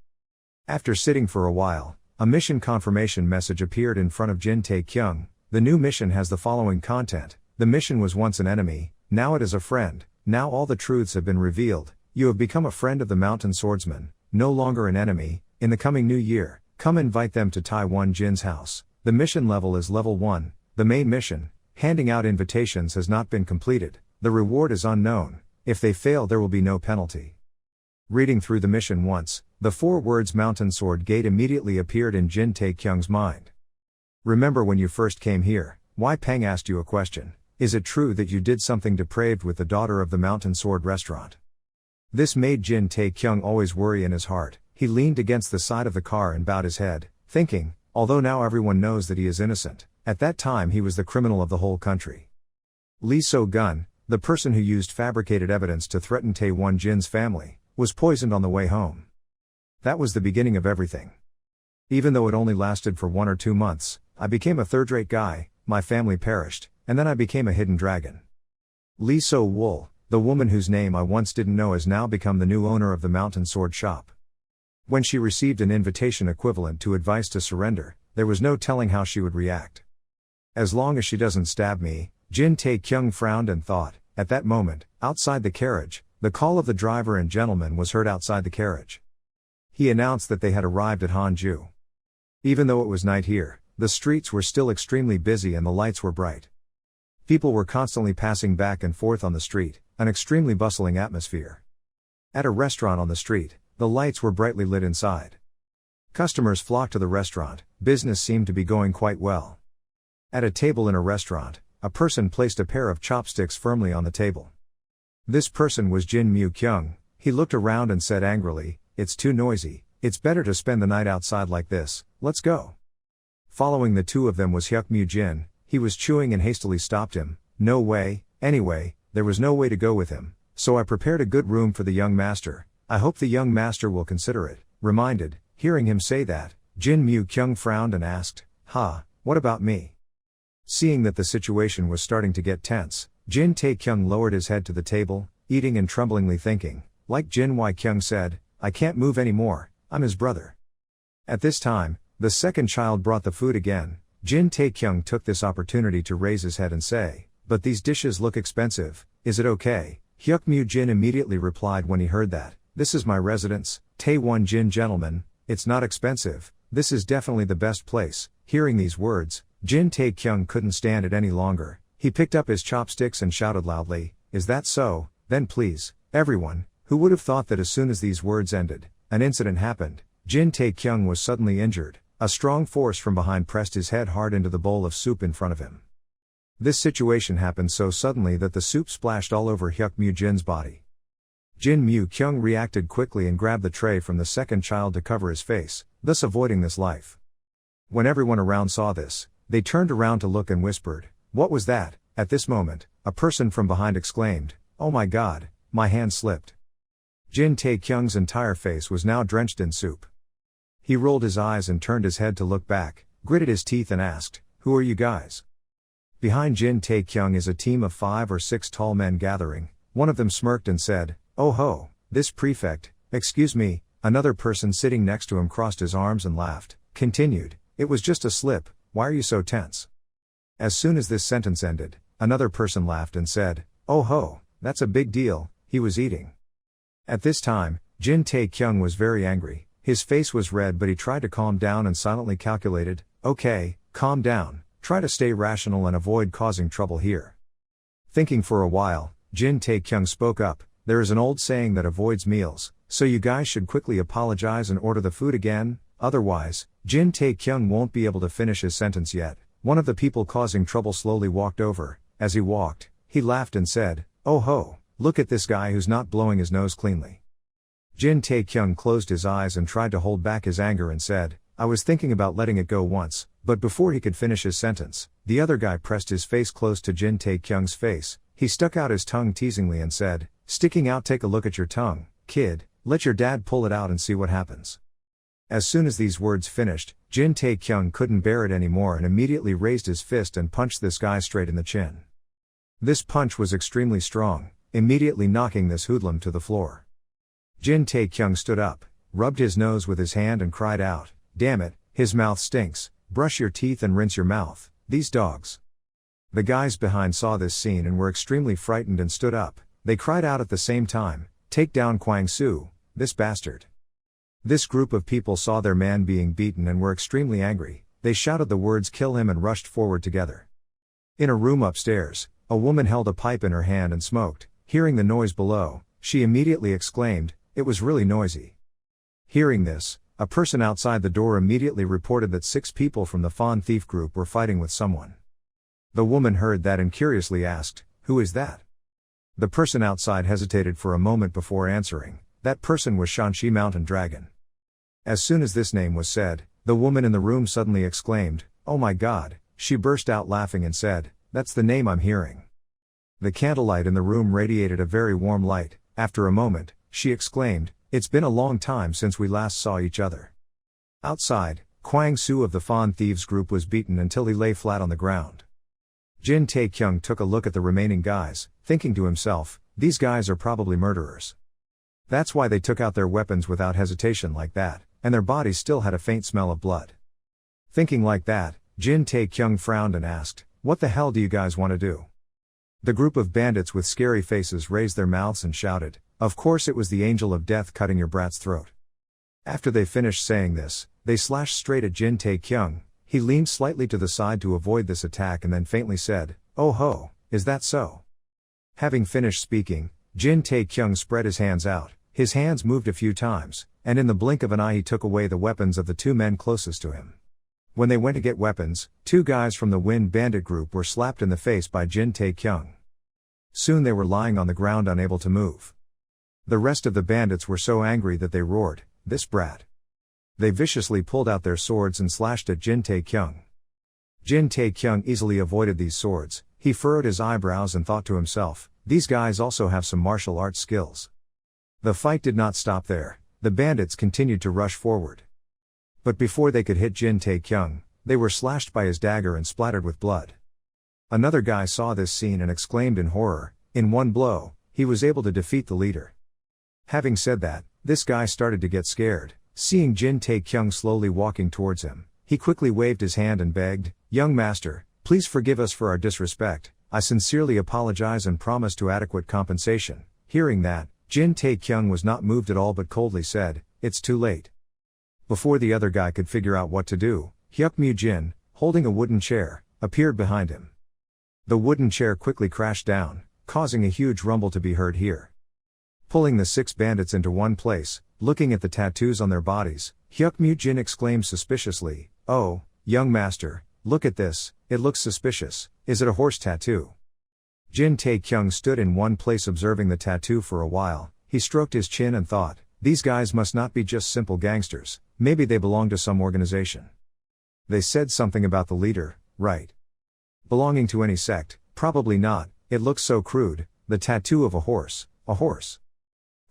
After sitting for a while, a mission confirmation message appeared in front of Jin Tae-kyung. The new mission has the following content: "The mission was once an enemy, now it is a friend. Now all the truths have been revealed. You have become a friend of the mountain swordsman, no longer an enemy. In the coming new year, come invite them to Taiwan Jin's house. The mission level is level 1. The main mission, handing out invitations, has not been completed. The reward is unknown. If they fail, there will be no penalty." Reading through the mission once, the 4 words Mountain Sword Gate immediately appeared in Jin Tae-kyung's mind. "Remember when you first came here, Wai Peng asked you a question. Is it true that you did something depraved with the daughter of the Mountain Sword restaurant?" This made Jin Tae-kyung always worry in his heart. He leaned against the side of the car and bowed his head, thinking, although now everyone knows that he is innocent, at that time he was the criminal of the whole country. Lee So-gun, the person who used fabricated evidence to threaten Taewon Jin's family, was poisoned on the way home. That was the beginning of everything. Even though it only lasted for 1 or 2 months, I became a third-rate guy, my family perished, and then I became a hidden dragon. Lee So-wool, the woman whose name I once didn't know, has now become the new owner of the Mountain Sword Shop. When she received an invitation equivalent to advice to surrender, there was no telling how she would react. As long as she doesn't stab me, Jin Tae-kyung frowned and thought. At that moment, outside the carriage, the call of the driver and gentleman was heard outside the carriage. He announced that they had arrived at Hanju. Even though it was night here, the streets were still extremely busy and the lights were bright. People were constantly passing back and forth on the street, an extremely bustling atmosphere. At a restaurant on the street, the lights were brightly lit inside. Customers flocked to the restaurant, business seemed to be going quite well. At a table in a restaurant, a person placed a pair of chopsticks firmly on the table. This person was Jin Mu Kyung. He looked around and said angrily, "It's too noisy, it's better to spend the night outside like this, let's go." Following the two of them was Hyuk Mu Jin. He was chewing and hastily stopped him. "No way." Anyway, there was no way to go with him, so I prepared a good room for the young master. I hope the young master will consider it. Reminded, hearing him say that, Jin Mu Kyung frowned and asked, what about me?" Seeing that the situation was starting to get tense, Jin Tae Kyung lowered his head to the table, eating and tremblingly thinking, like Jin Y Kyung said, "I can't move anymore, I'm his brother." At this time, the second child brought the food again. Jin Tae Kyung took this opportunity to raise his head and say, "But these dishes look expensive, is it okay?" Hyuk Mu Jin immediately replied when he heard that, "This is my residence, Taewon Jin gentlemen, it's not expensive, this is definitely the best place." Hearing these words, Jin Tae Kyung couldn't stand it any longer. He picked up his chopsticks and shouted loudly, "Is that so? Then please, everyone." Who would have thought that as soon as these words ended, an incident happened. Jin Tae Kyung was suddenly injured. A strong force from behind pressed his head hard into the bowl of soup in front of him. This situation happened so suddenly that the soup splashed all over Hyuk Mu Jin's body. Jin Mu Kyung reacted quickly and grabbed the tray from the second child to cover his face, thus avoiding this life. When everyone around saw this, they turned around to look and whispered, "What was that?" At this moment, a person from behind exclaimed, "Oh my god, my hand slipped." Jin Tae Kyung's entire face was now drenched in soup. He rolled his eyes and turned his head to look back, gritted his teeth and asked, "Who are you guys?" Behind Jin Tae Kyung is a team of 5 or 6 tall men gathering. One of them smirked and said, "Oh ho, this prefect." "Excuse me." Another person sitting next to him crossed his arms and laughed, continued, "It was just a slip, why are you so tense?" As soon as this sentence ended, another person laughed and said, "Oh ho, that's a big deal, he was eating." At this time, Jin Tae Kyung was very angry. His face was red, but he tried to calm down and silently calculated, "Okay, calm down, try to stay rational and avoid causing trouble here." Thinking for a while, Jin Tae Kyung spoke up, "There is an old saying that avoids meals, so you guys should quickly apologize and order the food again, otherwise, Jin Tae Kyung won't be able to finish his sentence yet." One of the people causing trouble slowly walked over. As he walked, he laughed and said, "Oh ho, look at this guy who's not blowing his nose cleanly." Jin Tae Kyung closed his eyes and tried to hold back his anger and said, "I was thinking about letting it go once," but before he could finish his sentence, the other guy pressed his face close to Jin Tae Kyung's face. He stuck out his tongue teasingly and said, "Sticking out, take a look at your tongue, kid, let your dad pull it out and see what happens." As soon as these words finished, Jin Tae Kyung couldn't bear it anymore and immediately raised his fist and punched this guy straight in the chin. This punch was extremely strong, immediately knocking this hoodlum to the floor. Jin Tae Kyung stood up, rubbed his nose with his hand and cried out, "Damn it, his mouth stinks, brush your teeth and rinse your mouth, these dogs." The guys behind saw this scene and were extremely frightened and stood up. They cried out at the same time, "Take down Kwang Soo, this bastard." This group of people saw their man being beaten and were extremely angry. They shouted the words "kill him" and rushed forward together. In a room upstairs, a woman held a pipe in her hand and smoked. Hearing the noise below, she immediately exclaimed, "It was really noisy." Hearing this, a person outside the door immediately reported that 6 people from the Fawn Thief group were fighting with someone. The woman heard that and curiously asked, "Who is that?" The person outside hesitated for a moment before answering. That person was Shanxi Mountain Dragon. As soon as this name was said, the woman in the room suddenly exclaimed, "Oh my god," she burst out laughing and said, "That's the name I'm hearing." The candlelight in the room radiated a very warm light. After a moment, she exclaimed, "It's been a long time since we last saw each other." Outside, Kwang Soo of the Fawn Thieves group was beaten until he lay flat on the ground. Jin Tae Kyung took a look at the remaining guys, thinking to himself, "These guys are probably murderers. That's why they took out their weapons without hesitation like that, and their bodies still had a faint smell of blood." Thinking like that, Jin Tae Kyung frowned and asked, "What the hell do you guys want to do?" The group of bandits with scary faces raised their mouths and shouted, "Of course it was the angel of death cutting your brat's throat." After they finished saying this, they slashed straight at Jin Tae Kyung. He leaned slightly to the side to avoid this attack and then faintly said, "Oh ho, is that so?" Having finished speaking, Jin Tae Kyung spread his hands out. His hands moved a few times, and in the blink of an eye he took away the weapons of the 2 men closest to him. When they went to get weapons, 2 guys from the Wind Bandit group were slapped in the face by Jin Tae Kyung. Soon they were lying on the ground unable to move. The rest of the bandits were so angry that they roared, "This brat!" They viciously pulled out their swords and slashed at Jin Tae-kyung. Jin Tae-kyung easily avoided these swords. He furrowed his eyebrows and thought to himself, these guys also have some martial arts skills. The fight did not stop there. The bandits continued to rush forward. But before they could hit Jin Tae-kyung, they were slashed by his dagger and splattered with blood. Another guy saw this scene and exclaimed in horror, in one blow, he was able to defeat the leader. Having said that, this guy started to get scared. Seeing Jin Tae-kyung slowly walking towards him, he quickly waved his hand and begged, "Young master, please forgive us for our disrespect. I sincerely apologize and promise to adequate compensation." Hearing that, Jin Tae-kyung was not moved at all but coldly said, "It's too late." Before the other guy could figure out what to do, Hyuk Jin, holding a wooden chair, appeared behind him. The wooden chair quickly crashed down, causing a huge rumble to be heard here. Pulling the 6 bandits into one place, looking at the tattoos on their bodies, Hyuk Jin exclaimed suspiciously, "Oh, young master, look at this, it looks suspicious. Is it a horse tattoo?" Jin Tae-kyung stood in one place observing the tattoo for a while. He stroked his chin and thought, these guys must not be just simple gangsters, maybe they belong to some organization. They said something about the leader, right? Belonging to any sect? Probably not, it looks so crude, the tattoo of a horse.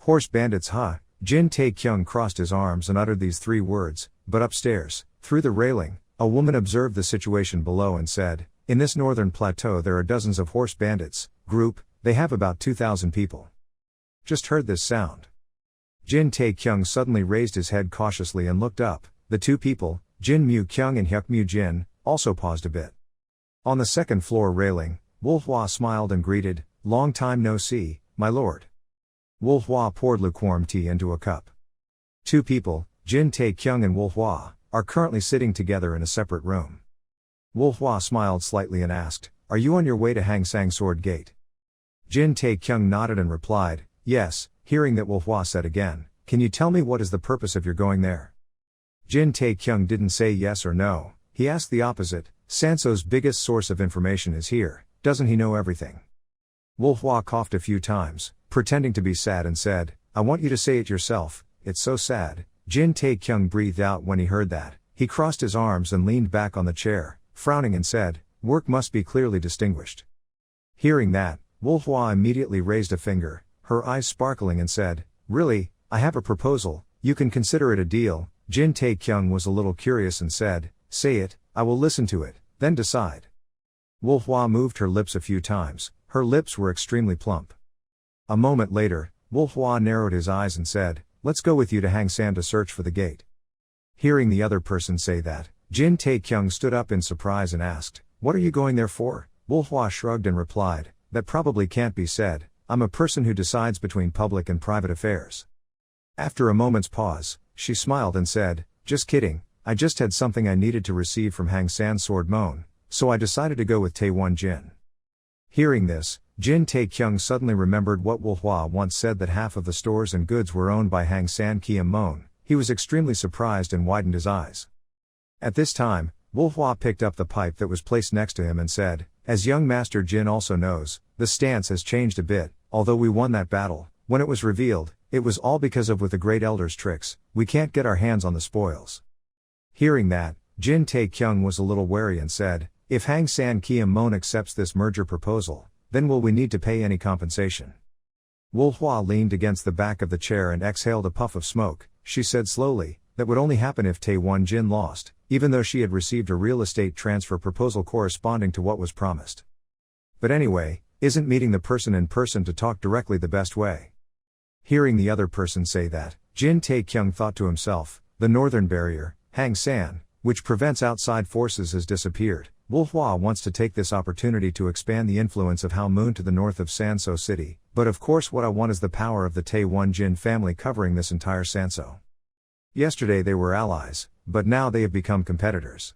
Horse bandits, huh? Jin Tae-kyung crossed his arms and uttered these 3 words, but upstairs, through the railing, a woman observed the situation below and said, "In this northern plateau there are dozens of horse bandits, group, they have about 2,000 people." Just heard this sound. Jin Tae-kyung suddenly raised his head cautiously and looked up. The 2 people, Jin Mu-kyung and Hyuk Jin, also paused a bit. On the second floor railing, Wolhwa smiled and greeted, "Long time no see, my lord." Wolhwa poured lukewarm tea into a cup. 2 people, Jin Tae-kyung and Wolhwa, are currently sitting together in a separate room. Wolhwa smiled slightly and asked, "Are you on your way to Hang Sang Sword Gate?" Jin Tae-kyung nodded and replied, "Yes." Hearing that, Wolhwa said again, "Can you tell me what is the purpose of your going there?" Jin Tae-kyung didn't say yes or no, he asked the opposite, "Sanso's biggest source of information is here, doesn't he know everything?" Wolhwa coughed a few times, pretending to be sad and said, "I want you to say it yourself, it's so sad." Jin Tae-kyung breathed out when he heard that. He crossed his arms and leaned back on the chair, frowning and said, "Work must be clearly distinguished." Hearing that, Wolhwa immediately raised a finger, her eyes sparkling and said, "Really, I have a proposal, you can consider it a deal." Jin Tae-kyung was a little curious and said, "Say it, I will listen to it, then decide." Wolhwa moved her lips a few times, her lips were extremely plump. A moment later, Wolhwa narrowed his eyes and said, "Let's go with you to Hang San to search for the gate." Hearing the other person say that, Jin Tae-kyung stood up in surprise and asked, "What are you going there for?" Wolhwa shrugged and replied, "That probably can't be said, I'm a person who decides between public and private affairs." After a moment's pause, she smiled and said, "Just kidding, I just had something I needed to receive from Hang San Sword Moan, so I decided to go with Taewon Jin." Hearing this, Jin Tae-kyung suddenly remembered what Wolhwa once said, that half of the stores and goods were owned by Hang San Kiem Moan. He was extremely surprised and widened his eyes. At this time, Wolhwa picked up the pipe that was placed next to him and said, "As young Master Jin also knows, the stance has changed a bit. Although we won that battle, when it was revealed, it was all because of with the Great Elder's tricks, we can't get our hands on the spoils." Hearing that, Jin Tae-kyung was a little wary and said, "If Hang San Kiem Moan accepts this merger proposal, then will we need to pay any compensation?" Wolhwa leaned against the back of the chair and exhaled a puff of smoke. She said slowly, "That would only happen if Taewon Jin lost, even though she had received a real estate transfer proposal corresponding to what was promised. But anyway, isn't meeting the person in person to talk directly the best way?" Hearing the other person say that, Jin Tae-kyung thought to himself, the northern barrier, Hang San, which prevents outside forces, has disappeared. Wolhwa wants to take this opportunity to expand the influence of Hao Moon to the north of Sanso City, but of course what I want is the power of the Taewon Jin family covering this entire Sanso. Yesterday they were allies, but now they have become competitors.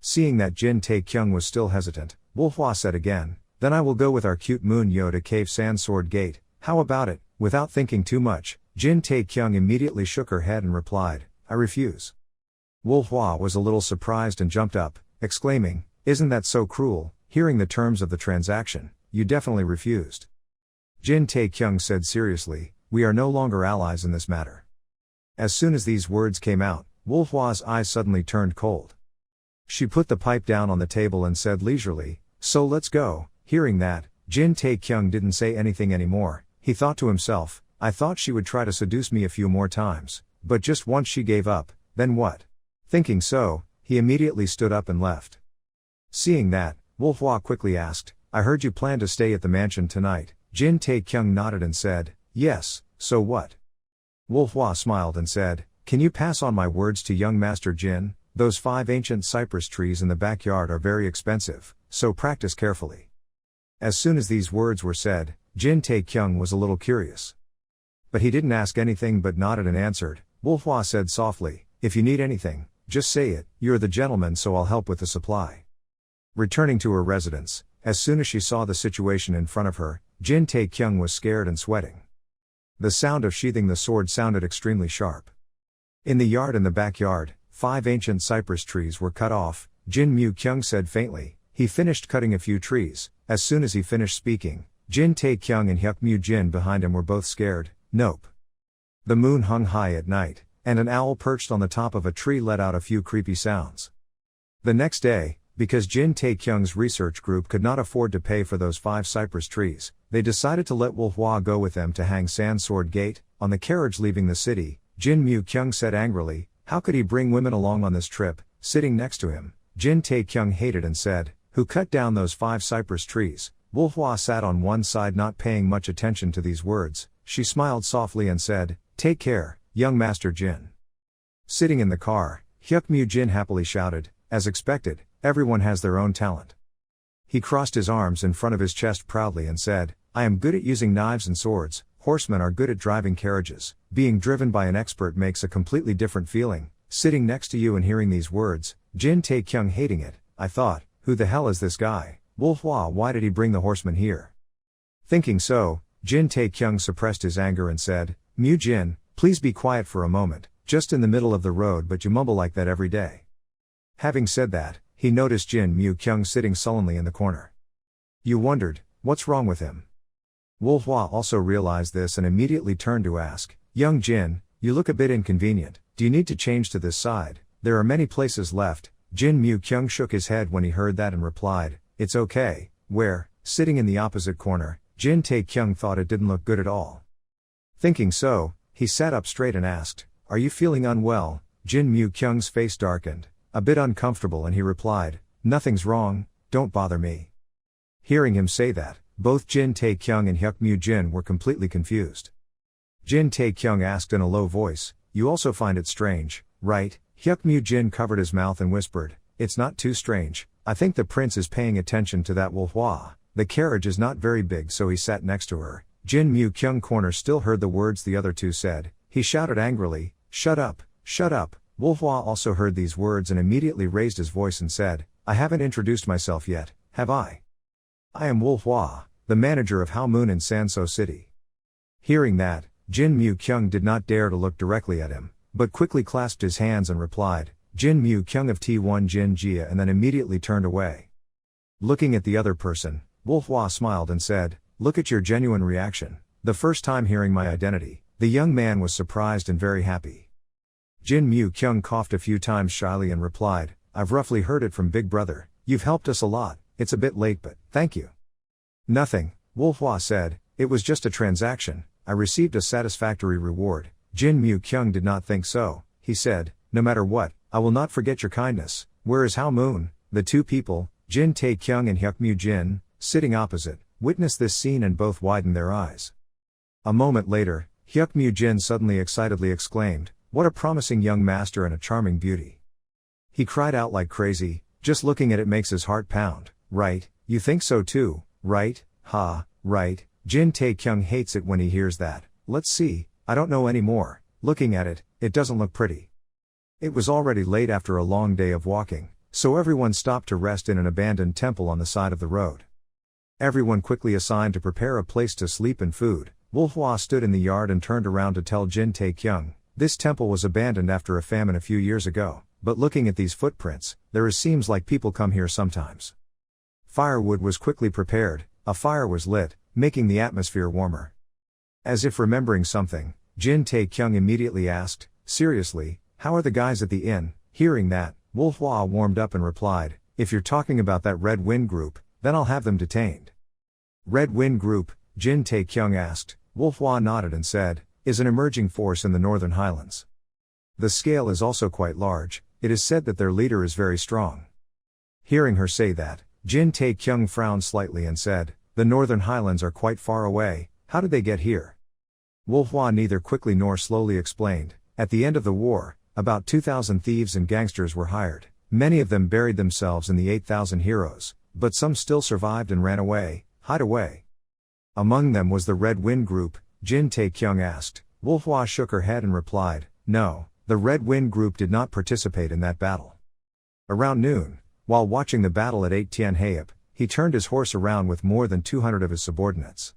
Seeing that Jin Tae-kyung was still hesitant, Wolhwa said again, "Then I will go with our cute Moon Yo to Cave San Sword Gate, how about it?" Without thinking too much, Jin Tae-kyung immediately shook her head and replied, "I refuse." Wolhwa was a little surprised and jumped up, exclaiming, "Isn't that so cruel?" Hearing the terms of the transaction, you definitely refused. Jin Tae-kyung said seriously, we are no longer allies in this matter. As soon as these words came out, Wolhwa's eyes suddenly turned cold. She put the pipe down on the table and said leisurely, so let's go. Hearing that, Jin Tae-kyung didn't say anything anymore. He thought to himself, I thought she would try to seduce me a few more times, but just once she gave up, then what? Thinking so, he immediately stood up and left. Seeing that, Wolhwa quickly asked, I heard you plan to stay at the mansion tonight. Jin Tae-kyung nodded and said, yes, so what? Wolhwa smiled and said, can you pass on my words to young Master Jin? Those 5 ancient cypress trees in the backyard are very expensive, so practice carefully. As soon as these words were said, Jin Tae-kyung was a little curious. But he didn't ask anything but nodded and answered. Wolhwa said softly, if you need anything, just say it, you're the gentleman so I'll help with the supply. Returning to her residence, as soon as she saw the situation in front of her, Jin Tae-kyung was scared and sweating. The sound of sheathing the sword sounded extremely sharp. In the yard and the backyard, 5 ancient cypress trees were cut off. Jin Mu-kyung said faintly, he finished cutting a few trees. As soon as he finished speaking, Jin Tae-kyung and Hyuk Mu-jin behind him were both scared. Nope. The moon hung high at night, and an owl perched on the top of a tree let out a few creepy sounds. The next day, because Jin Tae-kyung's research group could not afford to pay for those 5 cypress trees, they decided to let Wolhwa go with them to hang Sand Sword Gate. On the carriage leaving the city, Jin Mu-kyung said angrily, how could he bring women along on this trip? Sitting next to him, Jin Tae-kyung hated and said, who cut down those 5 cypress trees? Wolhwa sat on one side not paying much attention to these words. She smiled softly and said, take care, young Master Jin. Sitting in the car, Hyuk Mu-jin happily shouted, as expected, everyone has their own talent. He crossed his arms in front of his chest proudly and said, I am good at using knives and swords, horsemen are good at driving carriages, being driven by an expert makes a completely different feeling. Sitting next to you and hearing these words, Jin Tae-kyung hating it, I thought, who the hell is this guy? Wolhwa, why did he bring the horseman here? Thinking so, Jin Tae-kyung suppressed his anger and said, Mu-jin, please be quiet for a moment, just in the middle of the road but you mumble like that every day. Having said that, he noticed Jin Mu-kyung sitting sullenly in the corner. You wondered, what's wrong with him? Wolhwa also realized this and immediately turned to ask, young Jin, you look a bit inconvenient, do you need to change to this side? There are many places left. Jin Mu-kyung shook his head when he heard that and replied, it's okay. Where? Sitting in the opposite corner, Jin Tae-kyung thought it didn't look good at all. Thinking so, he sat up straight and asked, are you feeling unwell? Jin Mu-kyung's face darkened, a bit uncomfortable, and he replied, nothing's wrong, don't bother me. Hearing him say that, both Jin Tae-kyung and Hyuk Mu-jin were completely confused. Jin Tae-kyung asked in a low voice, you also find it strange, right? Hyuk Mu-jin covered his mouth and whispered, it's not too strange, I think the prince is paying attention to that Wolhwa. The carriage is not very big so he sat next to her. Jin Mu-kyung corner still heard the words the other two said. He shouted angrily, shut up, shut up. Wolhwa also heard these words and immediately raised his voice and said, I haven't introduced myself yet, have I? I am Wolhwa, the manager of Hao Moon in Sanso City. Hearing that, Jin Mu-kyung did not dare to look directly at him, but quickly clasped his hands and replied, Jin Mu-kyung of T1 Jin Jia, and then immediately turned away. Looking at the other person, Wolhwa smiled and said, look at your genuine reaction. The first time hearing my identity, the young man was surprised and very happy. Jin Mu-kyung coughed a few times shyly and replied, I've roughly heard it from Big Brother, you've helped us a lot, it's a bit late but, thank you. Nothing, Wolhwa said, it was just a transaction, I received a satisfactory reward. Jin Mu-kyung did not think so, he said, no matter what, I will not forget your kindness. Where is Hao Moon? The two people, Jin Tae-kyung and Hyuk Mu-jin, sitting opposite, witnessed this scene and both widened their eyes. A moment later, Hyuk Mu-jin suddenly excitedly exclaimed, what a promising young master and a charming beauty. He cried out like crazy, just looking at it makes his heart pound. Right, you think so too, right? Ha, right. Jin Tae-kyung hates it when he hears that. Let's see, I don't know anymore. Looking at it, it doesn't look pretty. It was already late after a long day of walking, so everyone stopped to rest in an abandoned temple on the side of the road. Everyone quickly assigned to prepare a place to sleep and food. Wolhwa stood in the yard and turned around to tell Jin Tae-kyung, this temple was abandoned after a famine a few years ago, but looking at these footprints, seems like people come here sometimes. Firewood was quickly prepared. a fire was lit, making the atmosphere warmer. As if remembering something, Jin Tae-kyung immediately asked, "Seriously, how are the guys at the inn?" Hearing that, Wolfhwa warmed up and replied, "If you're talking about that Red Wind group, then I'll have them detained." Red Wind group, Jin Tae-kyung asked. Wolfhwa nodded and said, "Is an emerging force in the Northern Highlands. The scale is also quite large, it is said that their leader is very strong." Hearing her say that, Jin Tae-kyung frowned slightly and said, "The Northern Highlands are quite far away, how did they get here?" Wolfhwa neither quickly nor slowly explained, "At the end of the war, about 2,000 thieves and gangsters were hired. Many of them buried themselves in the 8,000 heroes, but some still survived and ran away, hide away." Among them was the Red Wind group, Jin Tae-kyung asked. Wolfhwa shook her head and replied, "No, the Red Wind group did not participate in that battle." Around noon, while watching the battle at 8 Tianheip, he turned his horse around with more than 200 of his subordinates.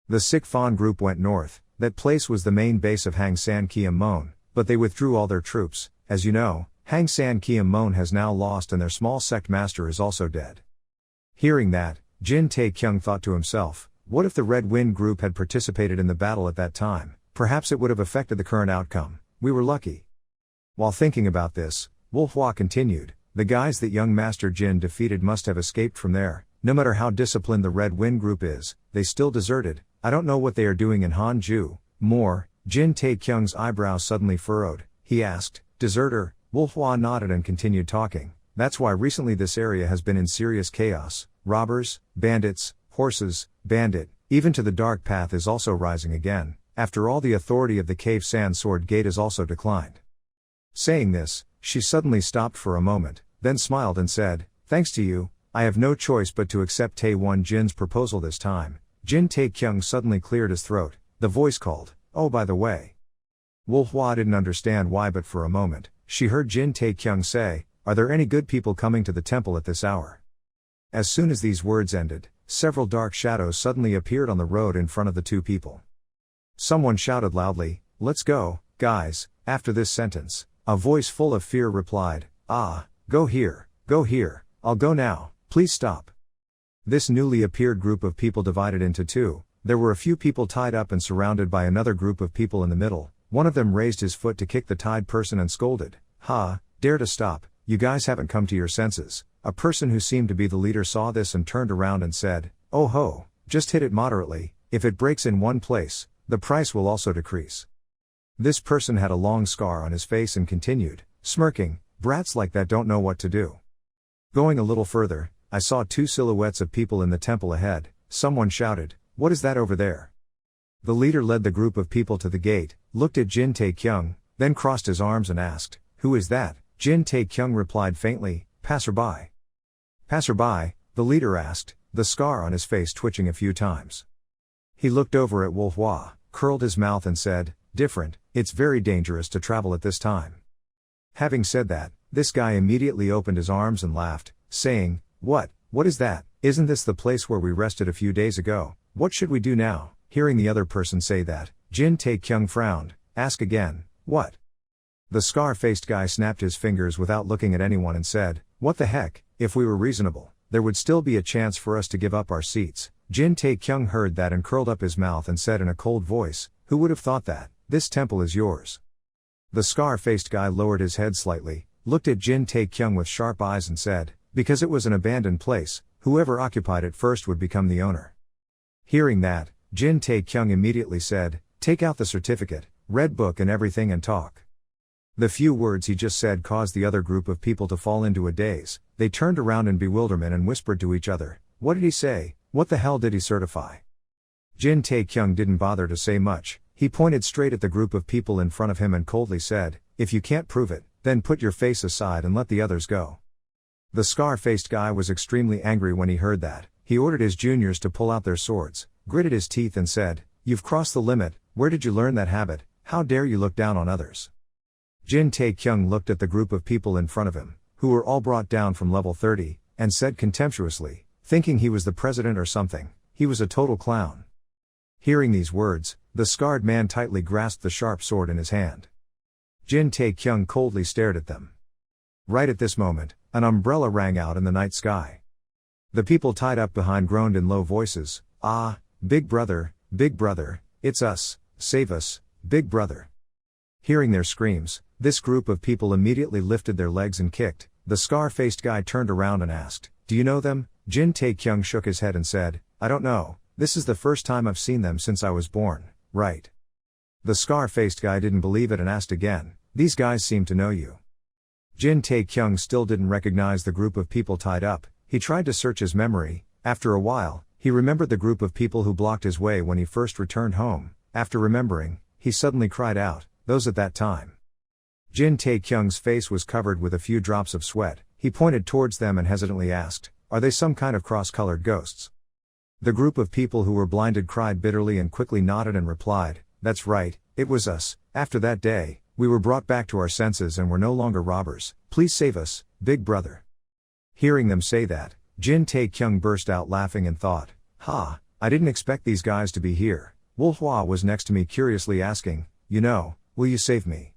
The Sik Fan group went north. That place was the main base of Hang San Kiam Mon, but they withdrew all their troops. As you know, Hang San Kiam Mon has now lost and their small sect master is also dead. Hearing that, Jin Tae-kyung thought to himself, what if the Red Wind group had participated in the battle at that time? Perhaps it would have affected the current outcome. We were lucky. While thinking about this, Wolfhwa continued, "The guys that young Master Jin defeated must have escaped from there. No matter how disciplined the Red Wind group is, they still deserted. I don't know what they are doing in Hanju." More, Jin Tae-kyung's eyebrows suddenly furrowed. He asked, "Deserter?" Wolfhwa nodded and continued talking. "That's why recently this area has been in serious chaos. Robbers, bandits, horses, bandit, even to the dark path is also rising again. After all, the authority of the Cave Sand Sword Gate has also declined." Saying this, she suddenly stopped for a moment, then smiled and said, "Thanks to you, I have no choice but to accept Tae-won Jin's proposal this time." Jin Tae-kyung suddenly cleared his throat. The voice called, "Oh, by the way." Wolfhwa didn't understand why, but for a moment, she heard Jin Tae-kyung say, "Are there any good people coming to the temple at this hour?" As soon as these words ended, several dark shadows suddenly appeared on the road in front of the two people. Someone shouted loudly, "Let's go, guys." After this sentence, a voice full of fear replied, "Ah, go here, I'll go now, please stop." This newly appeared group of people divided into two. There were a few people tied up and surrounded by another group of people in the middle. One of them raised his foot to kick the tied person and scolded, "Ha, dare to stop, you guys haven't come to your senses." A person who seemed to be the leader saw this and turned around and said, "Oh ho, just hit it moderately, if it breaks in one place, the price will also decrease." This person had a long scar on his face and continued, smirking, "Brats like that don't know what to do." Going a little further, I saw two silhouettes of people in the temple ahead. Someone shouted, "What is that over there?" The leader led the group of people to the gate, looked at Jin Tae-kyung, then crossed his arms and asked, "Who is that?" Jin Tae-kyung replied faintly, "Passerby." "Passerby?" the leader asked, the scar on his face twitching a few times. He looked over at Wolfhwa, curled his mouth and said, "Different, it's very dangerous to travel at this time." Having said that, this guy immediately opened his arms and laughed, saying, What is that? Isn't this the place where we rested a few days ago? What should we do now?" Hearing the other person say that, Jin Tae-kyung frowned, "Ask again, what?" The scar-faced guy snapped his fingers without looking at anyone and said, "What the heck, if we were reasonable, there would still be a chance for us to give up our seats." Jin Tae-kyung heard that and curled up his mouth and said in a cold voice, "Who would have thought that? This temple is yours." The scar-faced guy lowered his head slightly, looked at Jin Tae-kyung with sharp eyes and said, "Because it was an abandoned place, whoever occupied it first would become the owner." Hearing that, Jin Tae-kyung immediately said, "Take out the certificate, red book and everything and talk." The few words he just said caused the other group of people to fall into a daze. They turned around in bewilderment and whispered to each other, "What did he say? What the hell did he certify?" Jin Tae-kyung didn't bother to say much. He pointed straight at the group of people in front of him and coldly said, "If you can't prove it, then put your face aside and let the others go." The scar-faced guy was extremely angry when he heard that. He ordered his juniors to pull out their swords, gritted his teeth and said, "You've crossed the limit. Where did you learn that habit? How dare you look down on others?" Jin Tae-kyung looked at the group of people in front of him, who were all brought down from level 30, and said contemptuously, thinking he was the president or something, he was a total clown. Hearing these words, the scarred man tightly grasped the sharp sword in his hand. Jin Tae-kyung coldly stared at them. Right at this moment, an umbrella rang out in the night sky. The people tied up behind groaned in low voices, "Ah, big brother, it's us, save us, big brother." Hearing their screams, this group of people immediately lifted their legs and kicked. The scar-faced guy turned around and asked, "Do you know them?" Jin Tae-kyung shook his head and said, "I don't know, this is the first time I've seen them since I was born, right?" The scar-faced guy didn't believe it and asked again, "These guys seem to know you." Jin Tae-kyung still didn't recognize the group of people tied up. He tried to search his memory. After a while, he remembered the group of people who blocked his way when he first returned home. After remembering, he suddenly cried out, "Those at that time." Jin Tae-kyung's face was covered with a few drops of sweat. He pointed towards them and hesitantly asked, "Are they some kind of cross-colored ghosts?" The group of people who were blinded cried bitterly and quickly nodded and replied, "That's right, it was us. After that day, we were brought back to our senses and were no longer robbers. Please save us, big brother." Hearing them say that, Jin Tae-kyung burst out laughing and thought, "Ha, I didn't expect these guys to be here." Wolhwa was next to me curiously asking, "Will you save me?"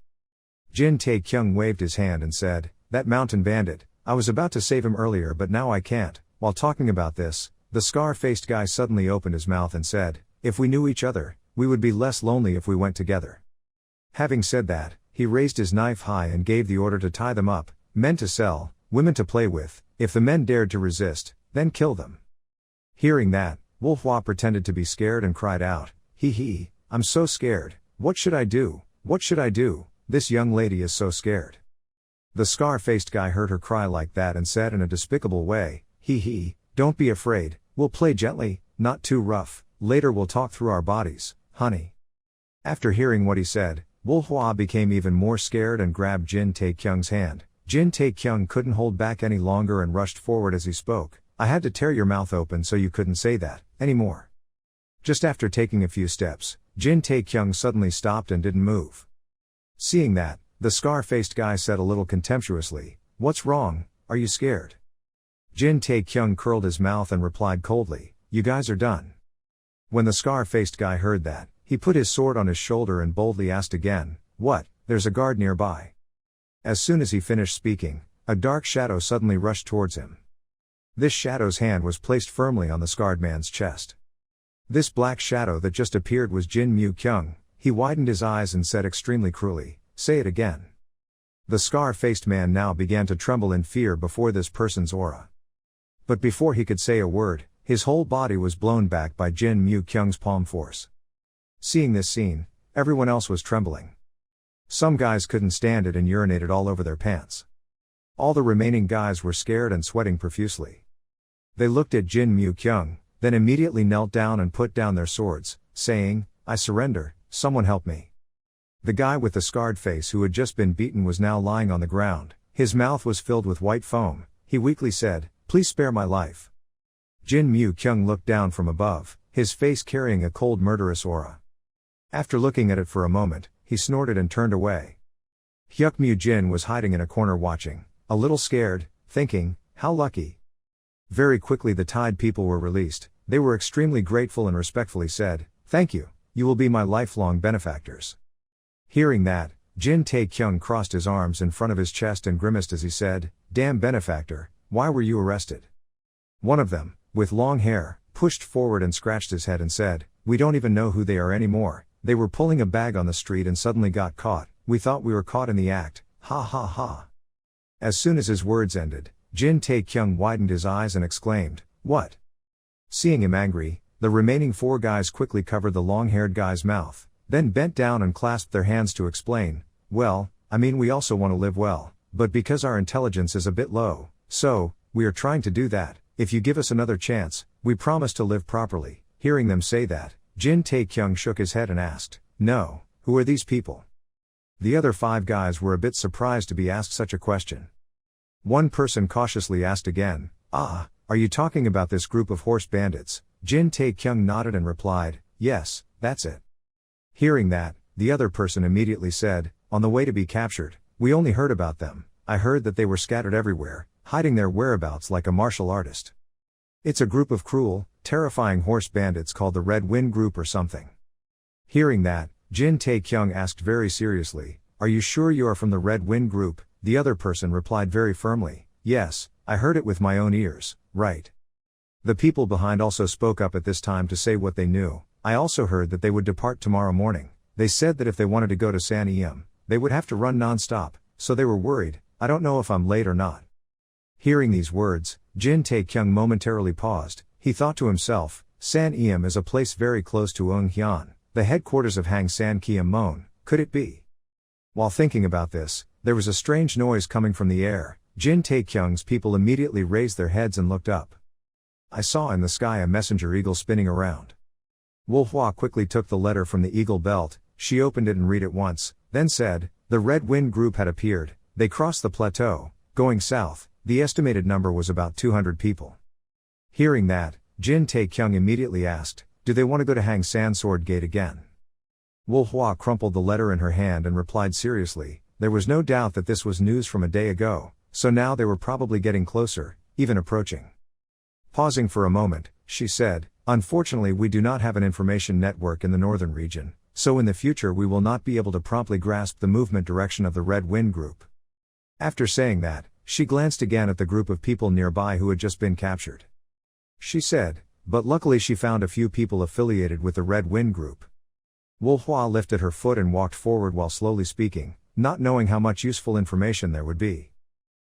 Jin Tae-kyung waved his hand and said, "That mountain bandit, I was about to save him earlier but now I can't." While talking about this, the scar-faced guy suddenly opened his mouth and said, "If we knew each other, we would be less lonely if we went together." Having said that, he raised his knife high and gave the order to tie them up, men to sell, women to play with. If the men dared to resist, then kill them. Hearing that, Wolhwa pretended to be scared and cried out, "Hee, I'm so scared. What should I do? What should I do? This young lady is so scared." The scar-faced guy heard her cry like that and said in a despicable way, "Hee, don't be afraid, we'll play gently, not too rough, later we'll talk through our bodies, honey." After hearing what he said, Wolhwa became even more scared and grabbed Jin Tae-kyung's hand. Jin Tae-kyung couldn't hold back any longer and rushed forward as he spoke, "I had to tear your mouth open so you couldn't say that anymore." Just after taking a few steps, Jin Tae-kyung suddenly stopped and didn't move. Seeing that, the scar-faced guy said a little contemptuously, "What's wrong, are you scared?" Jin Tae-kyung curled his mouth and replied coldly, "You guys are done." When the scar-faced guy heard that, he put his sword on his shoulder and boldly asked again, "What, there's a guard nearby?" As soon as he finished speaking, a dark shadow suddenly rushed towards him. This shadow's hand was placed firmly on the scarred man's chest. This black shadow that just appeared was Jin Mu-kyung. He widened his eyes and said extremely cruelly, "Say it again." The scar-faced man now began to tremble in fear before this person's aura. But before he could say a word, his whole body was blown back by Jin Mu-kyung's palm force. Seeing this scene, everyone else was trembling. Some guys couldn't stand it and urinated all over their pants. All the remaining guys were scared and sweating profusely. They looked at Jin Mu-kyung, then immediately knelt down and put down their swords, saying, "I surrender, someone help me." The guy with the scarred face who had just been beaten was now lying on the ground. His mouth was filled with white foam. He weakly said, "Please spare my life." Jin Mu-kyung looked down from above, his face carrying a cold murderous aura. After looking at it for a moment, he snorted and turned away. Hyuk Mu-jin was hiding in a corner watching, a little scared, thinking, "How lucky." Very quickly the tied people were released. They were extremely grateful and respectfully said, "Thank you, you will be my lifelong benefactors." Hearing that, Jin Tae-kyung crossed his arms in front of his chest and grimaced as he said, "Damn benefactor, why were you arrested?" One of them, with long hair, pushed forward and scratched his head and said, "We don't even know who they are anymore. They were pulling a bag on the street and suddenly got caught. We thought we were caught in the act, ha ha ha." As soon as his words ended, Jin Tae-kyung widened his eyes and exclaimed, "What?" Seeing him angry, the remaining four guys quickly covered the long-haired guy's mouth, then bent down and clasped their hands to explain, "Well, I mean we also want to live well, but because our intelligence is a bit low, so, we are trying to do that. If you give us another chance, we promise to live properly." Hearing them say that, Jin Tae-kyung shook his head and asked, "No, who are these people?" The other five guys were a bit surprised to be asked such a question. One person cautiously asked again, "Ah, are you talking about this group of horse bandits?" Jin Tae-kyung nodded and replied, "Yes, that's it." Hearing that, the other person immediately said, "On the way to be captured, we only heard about them. I heard that they were scattered everywhere, hiding their whereabouts like a martial artist. It's a group of cruel, terrifying horse bandits called the Red Wind Group or something." Hearing that, Jin Tae-kyung asked very seriously, "Are you sure you are from the Red Wind Group?" The other person replied very firmly, "Yes, I heard it with my own ears, right." The people behind also spoke up at this time to say what they knew. I also heard that they would depart tomorrow morning. They said that if they wanted to go to San Em, they would have to run non-stop, so they were worried. I don't know if I'm late or not. Hearing these words, Jin Tae-kyung momentarily paused. He thought to himself, San Em is a place very close to Eung-hyeon, the headquarters of Hang San Kiem Mon. Could it be? While thinking about this, there was a strange noise coming from the air. Jin Tae-kyung's people immediately raised their heads and looked up. I saw in the sky a messenger eagle spinning around. Wolhwa quickly took the letter from the eagle belt. She opened it and read it once, then said, the Red Wind Group had appeared. They crossed the plateau, going south. The estimated number was about 200 people. Hearing that, Jin Tae-kyung immediately asked, do they want to go to Hang San Sword Gate again? Wolhwa crumpled the letter in her hand and replied seriously, there was no doubt that this was news from a day ago, so now they were probably getting closer, even approaching. Pausing for a moment, she said, unfortunately we do not have an information network in the northern region, so in the future we will not be able to promptly grasp the movement direction of the Red Wind Group. After saying that, she glanced again at the group of people nearby who had just been captured. She said, but luckily she found a few people affiliated with the Red Wind Group. Wolhwa lifted her foot and walked forward while slowly speaking, not knowing how much useful information there would be.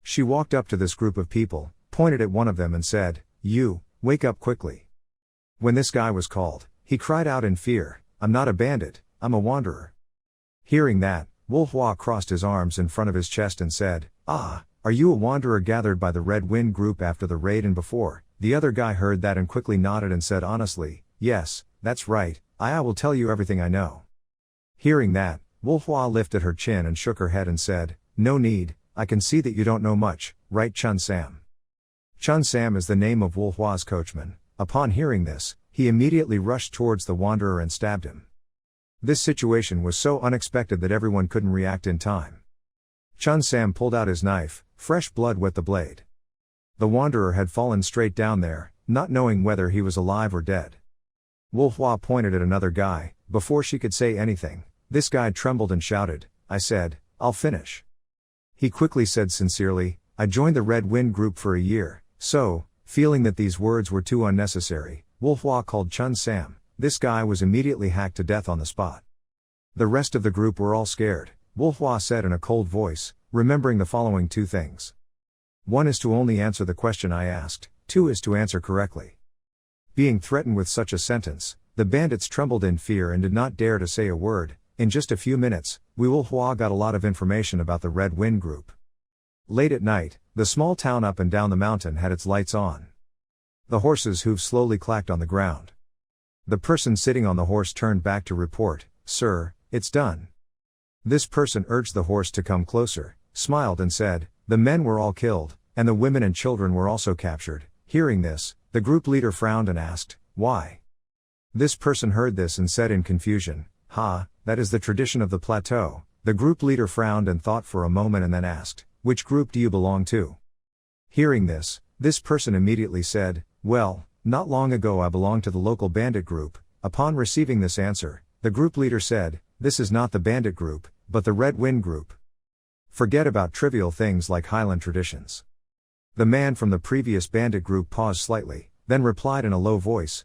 She walked up to this group of people, pointed at one of them and said, you, wake up quickly. When this guy was called, he cried out in fear, I'm not a bandit, I'm a wanderer. Hearing that, Wolhwa crossed his arms in front of his chest and said, ah, are you a wanderer gathered by the Red Wind Group after the raid and before? The other guy heard that and quickly nodded and said honestly, yes, that's right, I will tell you everything I know. Hearing that, Wolhwa lifted her chin and shook her head and said, no need, I can see that you don't know much, right Chun Sam? Chun Sam is the name of Wolhwa's coachman. Upon hearing this, he immediately rushed towards the wanderer and stabbed him. This situation was so unexpected that everyone couldn't react in time. Chun Sam pulled out his knife, fresh blood wet the blade. The wanderer had fallen straight down there, not knowing whether he was alive or dead. Wolhwa pointed at another guy. Before she could say anything, this guy trembled and shouted, I said, I'll finish. He quickly said sincerely, I joined the Red Wind Group for a year, so, feeling that these words were too unnecessary, Wolhwa called Chun Sam. This guy was immediately hacked to death on the spot. The rest of the group were all scared. Wolhwa said in a cold voice, remembering the following two things. 1 is to only answer the question I asked, 2 is to answer correctly. Being threatened with such a sentence, the bandits trembled in fear and did not dare to say a word. In just a few minutes, Wolhwa got a lot of information about the Red Wind Group. Late at night, the small town up and down the mountain had its lights on. The horses' hooves slowly clacked on the ground. The person sitting on the horse turned back to report, Sir, it's done. This person urged the horse to come closer, smiled and said, the men were all killed, and the women and children were also captured. Hearing this, the group leader frowned and asked, why? This person heard this and said in confusion, that is the tradition of the plateau. The group leader frowned and thought for a moment and then asked, which group do you belong to? Hearing this person immediately said, well, not long ago I belonged to the local bandit group. Upon receiving this answer, the group leader said, this is not the bandit group, but the Red Wind Group. Forget about trivial things like Highland traditions. The man from the previous bandit group paused slightly, then replied in a low voice,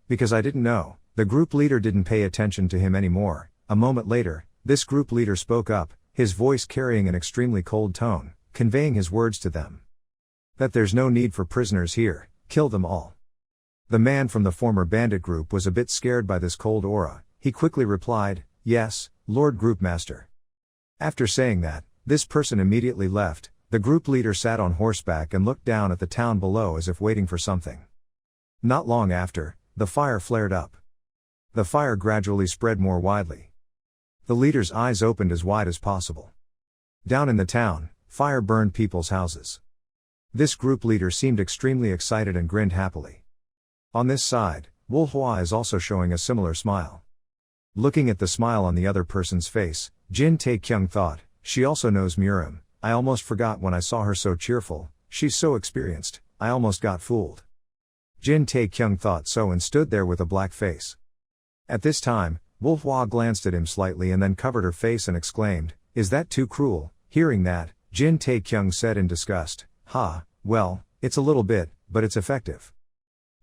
because I didn't know. The group leader didn't pay attention to him anymore. A moment later, this group leader spoke up, his voice carrying an extremely cold tone, conveying his words to them. That there's no need for prisoners here, kill them all. The man from the former bandit group was a bit scared by this cold aura. He quickly replied, yes, Lord Group Master. After saying that, this person immediately left. The group leader sat on horseback and looked down at the town below as if waiting for something. Not long after, the fire flared up. The fire gradually spread more widely. The leader's eyes opened as wide as possible. Down in the town, fire burned people's houses. This group leader seemed extremely excited and grinned happily. On this side, Wolhwa is also showing a similar smile. Looking at the smile on the other person's face, Jin Tae-kyung thought, she also knows Murim. I almost forgot when I saw her so cheerful, she's so experienced, I almost got fooled. Jin Tae-kyung thought so and stood there with a black face. At this time, Wolhwa glanced at him slightly and then covered her face and exclaimed, is that too cruel? Hearing that, Jin Tae-kyung said in disgust, well, it's a little bit, but it's effective.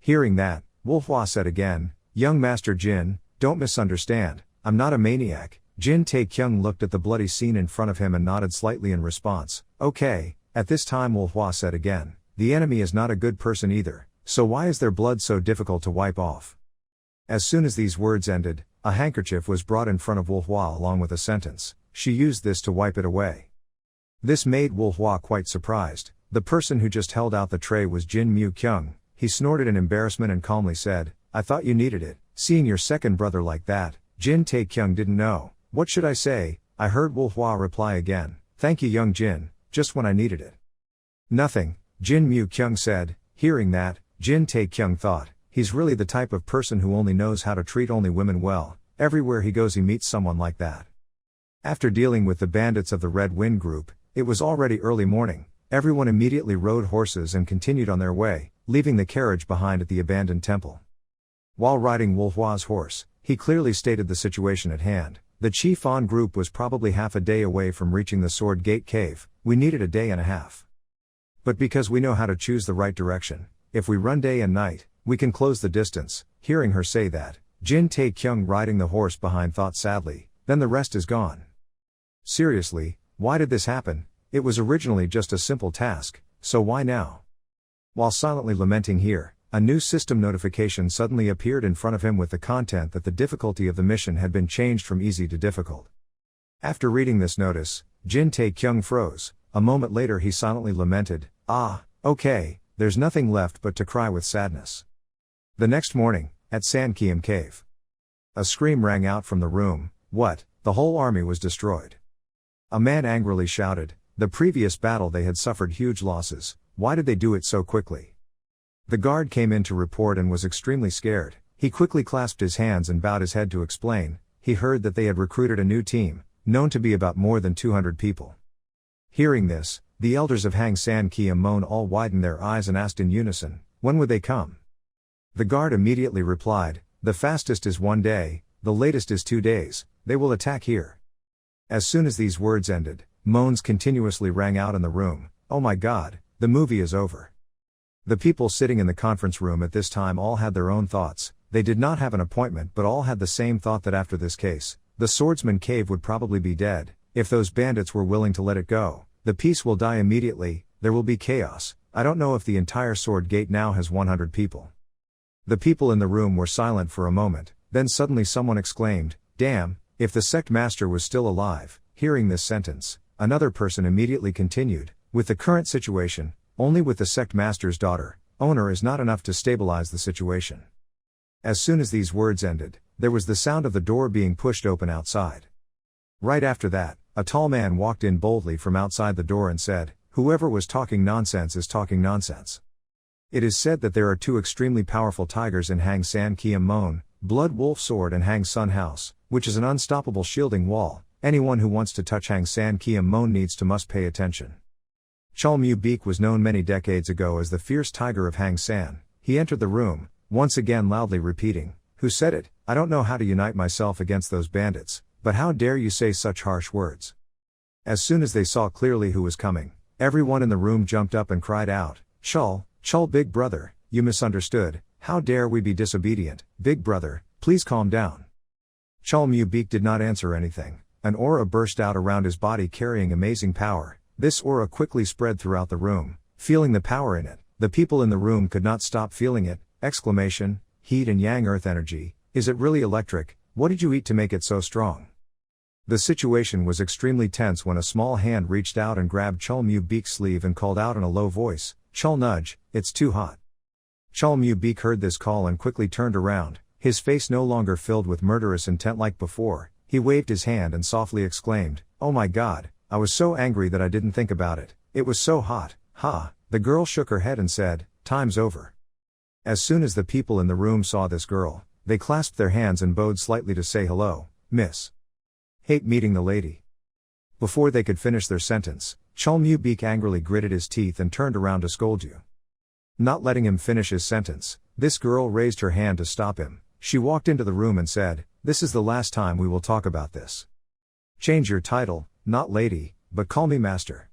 Hearing that, Wolfhua said again, "Young Master Jin, don't misunderstand, I'm not a maniac." Jin Taekyung looked at the bloody scene in front of him and nodded slightly in response. "Okay." At this time Wolfhua said again, "The enemy is not a good person either, so why is their blood so difficult to wipe off?" As soon as these words ended, a handkerchief was brought in front of Wolfhua along with a sentence. She used this to wipe it away. This made Wolfhua quite surprised. The person who just held out the tray was Jin Mu Kyung. He snorted in embarrassment and calmly said, "I thought you needed it. Seeing your second brother like that." Jin Taekyung didn't know. "What should I say?" I heard Wolfhua reply again. "Thank you, young Jin, just when I needed it." "Nothing," Jin Mu Kyung said. Hearing that, Jin Taekyung thought, he's really the type of person who only knows how to treat only women well. Everywhere he goes he meets someone like that. After dealing with the bandits of the Red Wind group, it was already early morning. Everyone immediately rode horses and continued on their way, leaving the carriage behind at the abandoned temple. While riding Wolfhua's horse, he clearly stated the situation at hand. The Chief On group was probably half a day away from reaching the Sword Gate Cave. We needed a day and a half. But because we know how to choose the right direction, if we run day and night, we can close the distance. Hearing her say that, Jin Taekyung riding the horse behind thought sadly, then the rest is gone. Seriously, why did this happen? It was originally just a simple task, so why now? While silently lamenting here, a new system notification suddenly appeared in front of him with the content that the difficulty of the mission had been changed from easy to difficult. After reading this notice, Jin Taekyung froze. A moment later he silently lamented, "Ah, okay, there's nothing left but to cry with sadness." The next morning, at Sankiam Cave, a scream rang out from the room. "What? The whole army was destroyed?" A man angrily shouted. The previous battle they had suffered huge losses. Why did they do it so quickly? The guard came in to report and was extremely scared. He quickly clasped his hands and bowed his head to explain. He heard that they had recruited a new team, known to be about more than 200 people. Hearing this, the elders of Hang San Kiam Mon all widened their eyes and asked in unison, "When would they come?" The guard immediately replied, "The fastest is 1 day, the latest is 2 days, they will attack here." As soon as these words ended, moans continuously rang out in the room. "Oh my God, the movie is over." The people sitting in the conference room at this time all had their own thoughts. They did not have an appointment but all had the same thought that after this case, the swordsman cave would probably be dead. If those bandits were willing to let it go, the peace will die immediately, there will be chaos. I don't know if the entire Sword Gate now has 100 people. The people in the room were silent for a moment, then suddenly someone exclaimed, "Damn, if the sect master was still alive." Hearing this sentence, another person immediately continued, "With the current situation, only with the sect master's daughter, owner is not enough to stabilize the situation." As soon as these words ended, there was the sound of the door being pushed open outside. Right after that, a tall man walked in boldly from outside the door and said, "Whoever was talking nonsense is talking nonsense. It is said that there are 2 extremely powerful tigers in Hang San Kiam Mon, Blood Wolf Sword and Hang Sun House, which is an unstoppable shielding wall. Anyone who wants to touch Hang San Kiam Mon must pay attention." Chul Mu Beek was known many decades ago as the fierce tiger of Hang San. He entered the room, once again loudly repeating, "Who said it? I don't know how to unite myself against those bandits, but how dare you say such harsh words?" As soon as they saw clearly who was coming, everyone in the room jumped up and cried out, Chul big brother, you misunderstood, how dare we be disobedient, big brother, please calm down." Chul Mu Beek did not answer anything. An aura burst out around his body carrying amazing power. This aura quickly spread throughout the room. Feeling the power in it, the people in the room could not stop feeling it. Exclamation, "Heat and yang earth energy, is it really electric? What did you eat to make it so strong?" The situation was extremely tense when a small hand reached out and grabbed Chul Mu Beek's sleeve and called out in a low voice, "Chul nudge, it's too hot." Chul Mu Beek heard this call and quickly turned around, his face no longer filled with murderous intent like before. He waved his hand and softly exclaimed, "Oh my God, I was so angry that I didn't think about it, it was so hot, ha." The girl shook her head and said, "Time's over." As soon as the people in the room saw this girl, they clasped their hands and bowed slightly to say hello, "Miss." Hate meeting the lady. Before they could finish their sentence, Chul Mu Beek angrily gritted his teeth and turned around to scold you. Not letting him finish his sentence, this girl raised her hand to stop him. She walked into the room and said, "This is the last time we will talk about this. Change your title, not lady, but call me master."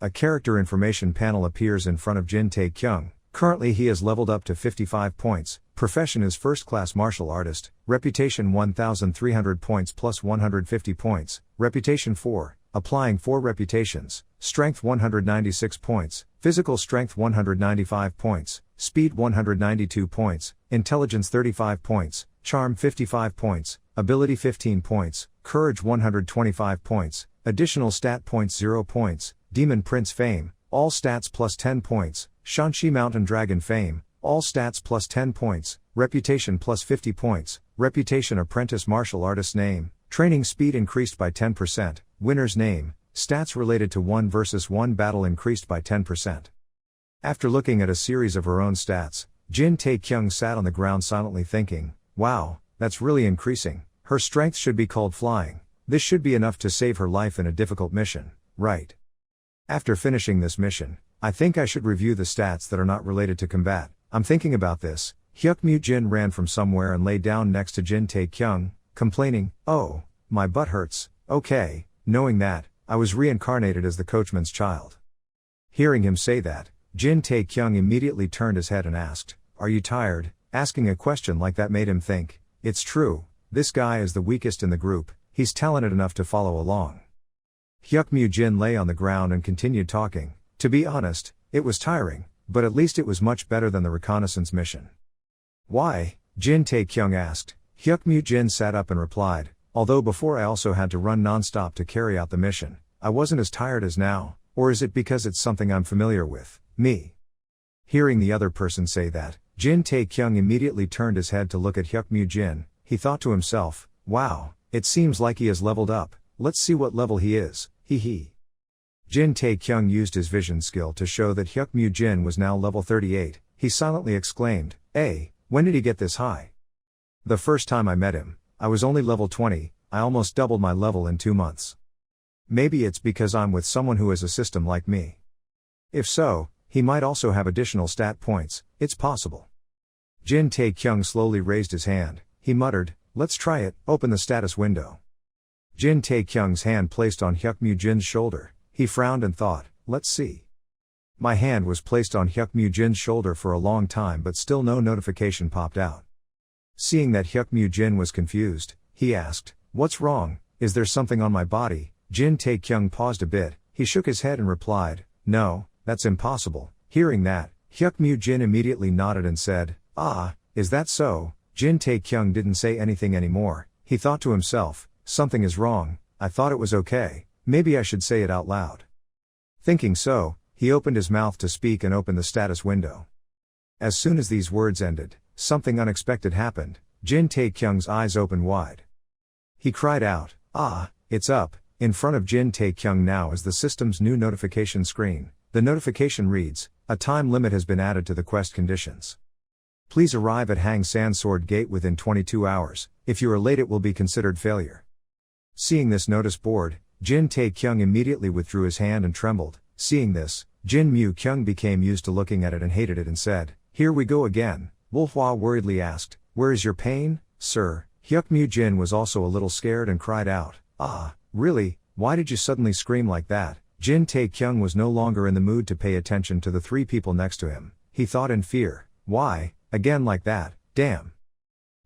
A character information panel appears in front of Jin Taekyung. Currently he has leveled up to 55 points, profession is first-class martial artist, reputation 1300 points plus 150 points, reputation 4, applying 4 reputations, strength 196 points, physical strength 195 points, speed 192 points, intelligence 35 points, charm 55 points, ability 15 points, courage 125 points, additional stat points 0 points, demon prince fame, all stats plus 10 points, Shanxi mountain dragon fame, all stats plus 10 points, reputation plus 50 points, reputation apprentice martial artist name, training speed increased by 10%, winner's name, stats related to 1 versus 1 battle increased by 10%. After looking at a series of her own stats, Jin Tae-kyung sat on the ground silently thinking, wow, that's really increasing, her strength should be called flying, this should be enough to save her life in a difficult mission, right? After finishing this mission, I think I should review the stats that are not related to combat. I'm thinking about this. Hyuk Jin ran from somewhere and lay down next to Jin Tae-kyung, complaining, oh, my butt hurts, okay, knowing that, I was reincarnated as the coachman's child. Hearing him say that, Jin Tae-kyung immediately turned his head and asked, are you tired? Asking a question like that made him think, it's true, this guy is the weakest in the group, he's talented enough to follow along. Hyuk Jin lay on the ground and continued talking. To be honest, it was tiring, but at least it was much better than the reconnaissance mission. Why? Jin Tae-kyung asked. Hyuk Jin sat up and replied, although before I also had to run non-stop to carry out the mission, I wasn't as tired as now, or is it because it's something I'm familiar with, me? Hearing the other person say that, Jin Tae-kyung immediately turned his head to look at Hyuk Jin. He thought to himself, wow, it seems like he has leveled up, let's see what level he is, hee. Jin Tae-kyung used his vision skill to show that Hyuk Jin was now level 38, he silently exclaimed, hey, when did he get this high? The first time I met him, I was only level 20, I almost doubled my level in 2 months. Maybe it's because I'm with someone who has a system like me. If so, he might also have additional stat points, it's possible. Jin Tae-kyung slowly raised his hand, he muttered, let's try it, open the status window. Jin Tae-kyung's hand placed on Hyuk Jin's shoulder. He frowned and thought, let's see. My hand was placed on Hyuk Jin's shoulder for a long time but still no notification popped out. Seeing that Hyuk Jin was confused, he asked, what's wrong, is there something on my body? Jin Tae-kyung paused a bit, he shook his head and replied, no, that's impossible. Hearing that, Hyuk Jin immediately nodded and said, ah, is that so? Jin Tae-kyung didn't say anything anymore, he thought to himself, something is wrong, I thought it was okay. Maybe I should say it out loud. Thinking so, he opened his mouth to speak and opened the status window. As soon as these words ended, something unexpected happened. Jin Tae-kyung's eyes opened wide. He cried out, ah, it's up. In front of Jin Tae-kyung now is the system's new notification screen. The notification reads, a time limit has been added to the quest conditions. Please arrive at Hang San Sword Gate within 22 hours. If you are late it will be considered failure. Seeing this notice board, Jin Tae-kyung immediately withdrew his hand and trembled. Seeing this, Jin Mu-kyung became used to looking at it and hated it and said, here we go again. Wolhwa worriedly asked, where is your pain, sir? Hyuk Jin was also a little scared and cried out, ah, really, why did you suddenly scream like that? Jin Tae-kyung was no longer in the mood to pay attention to the 3 people next to him. He thought in fear, why, again like that, damn.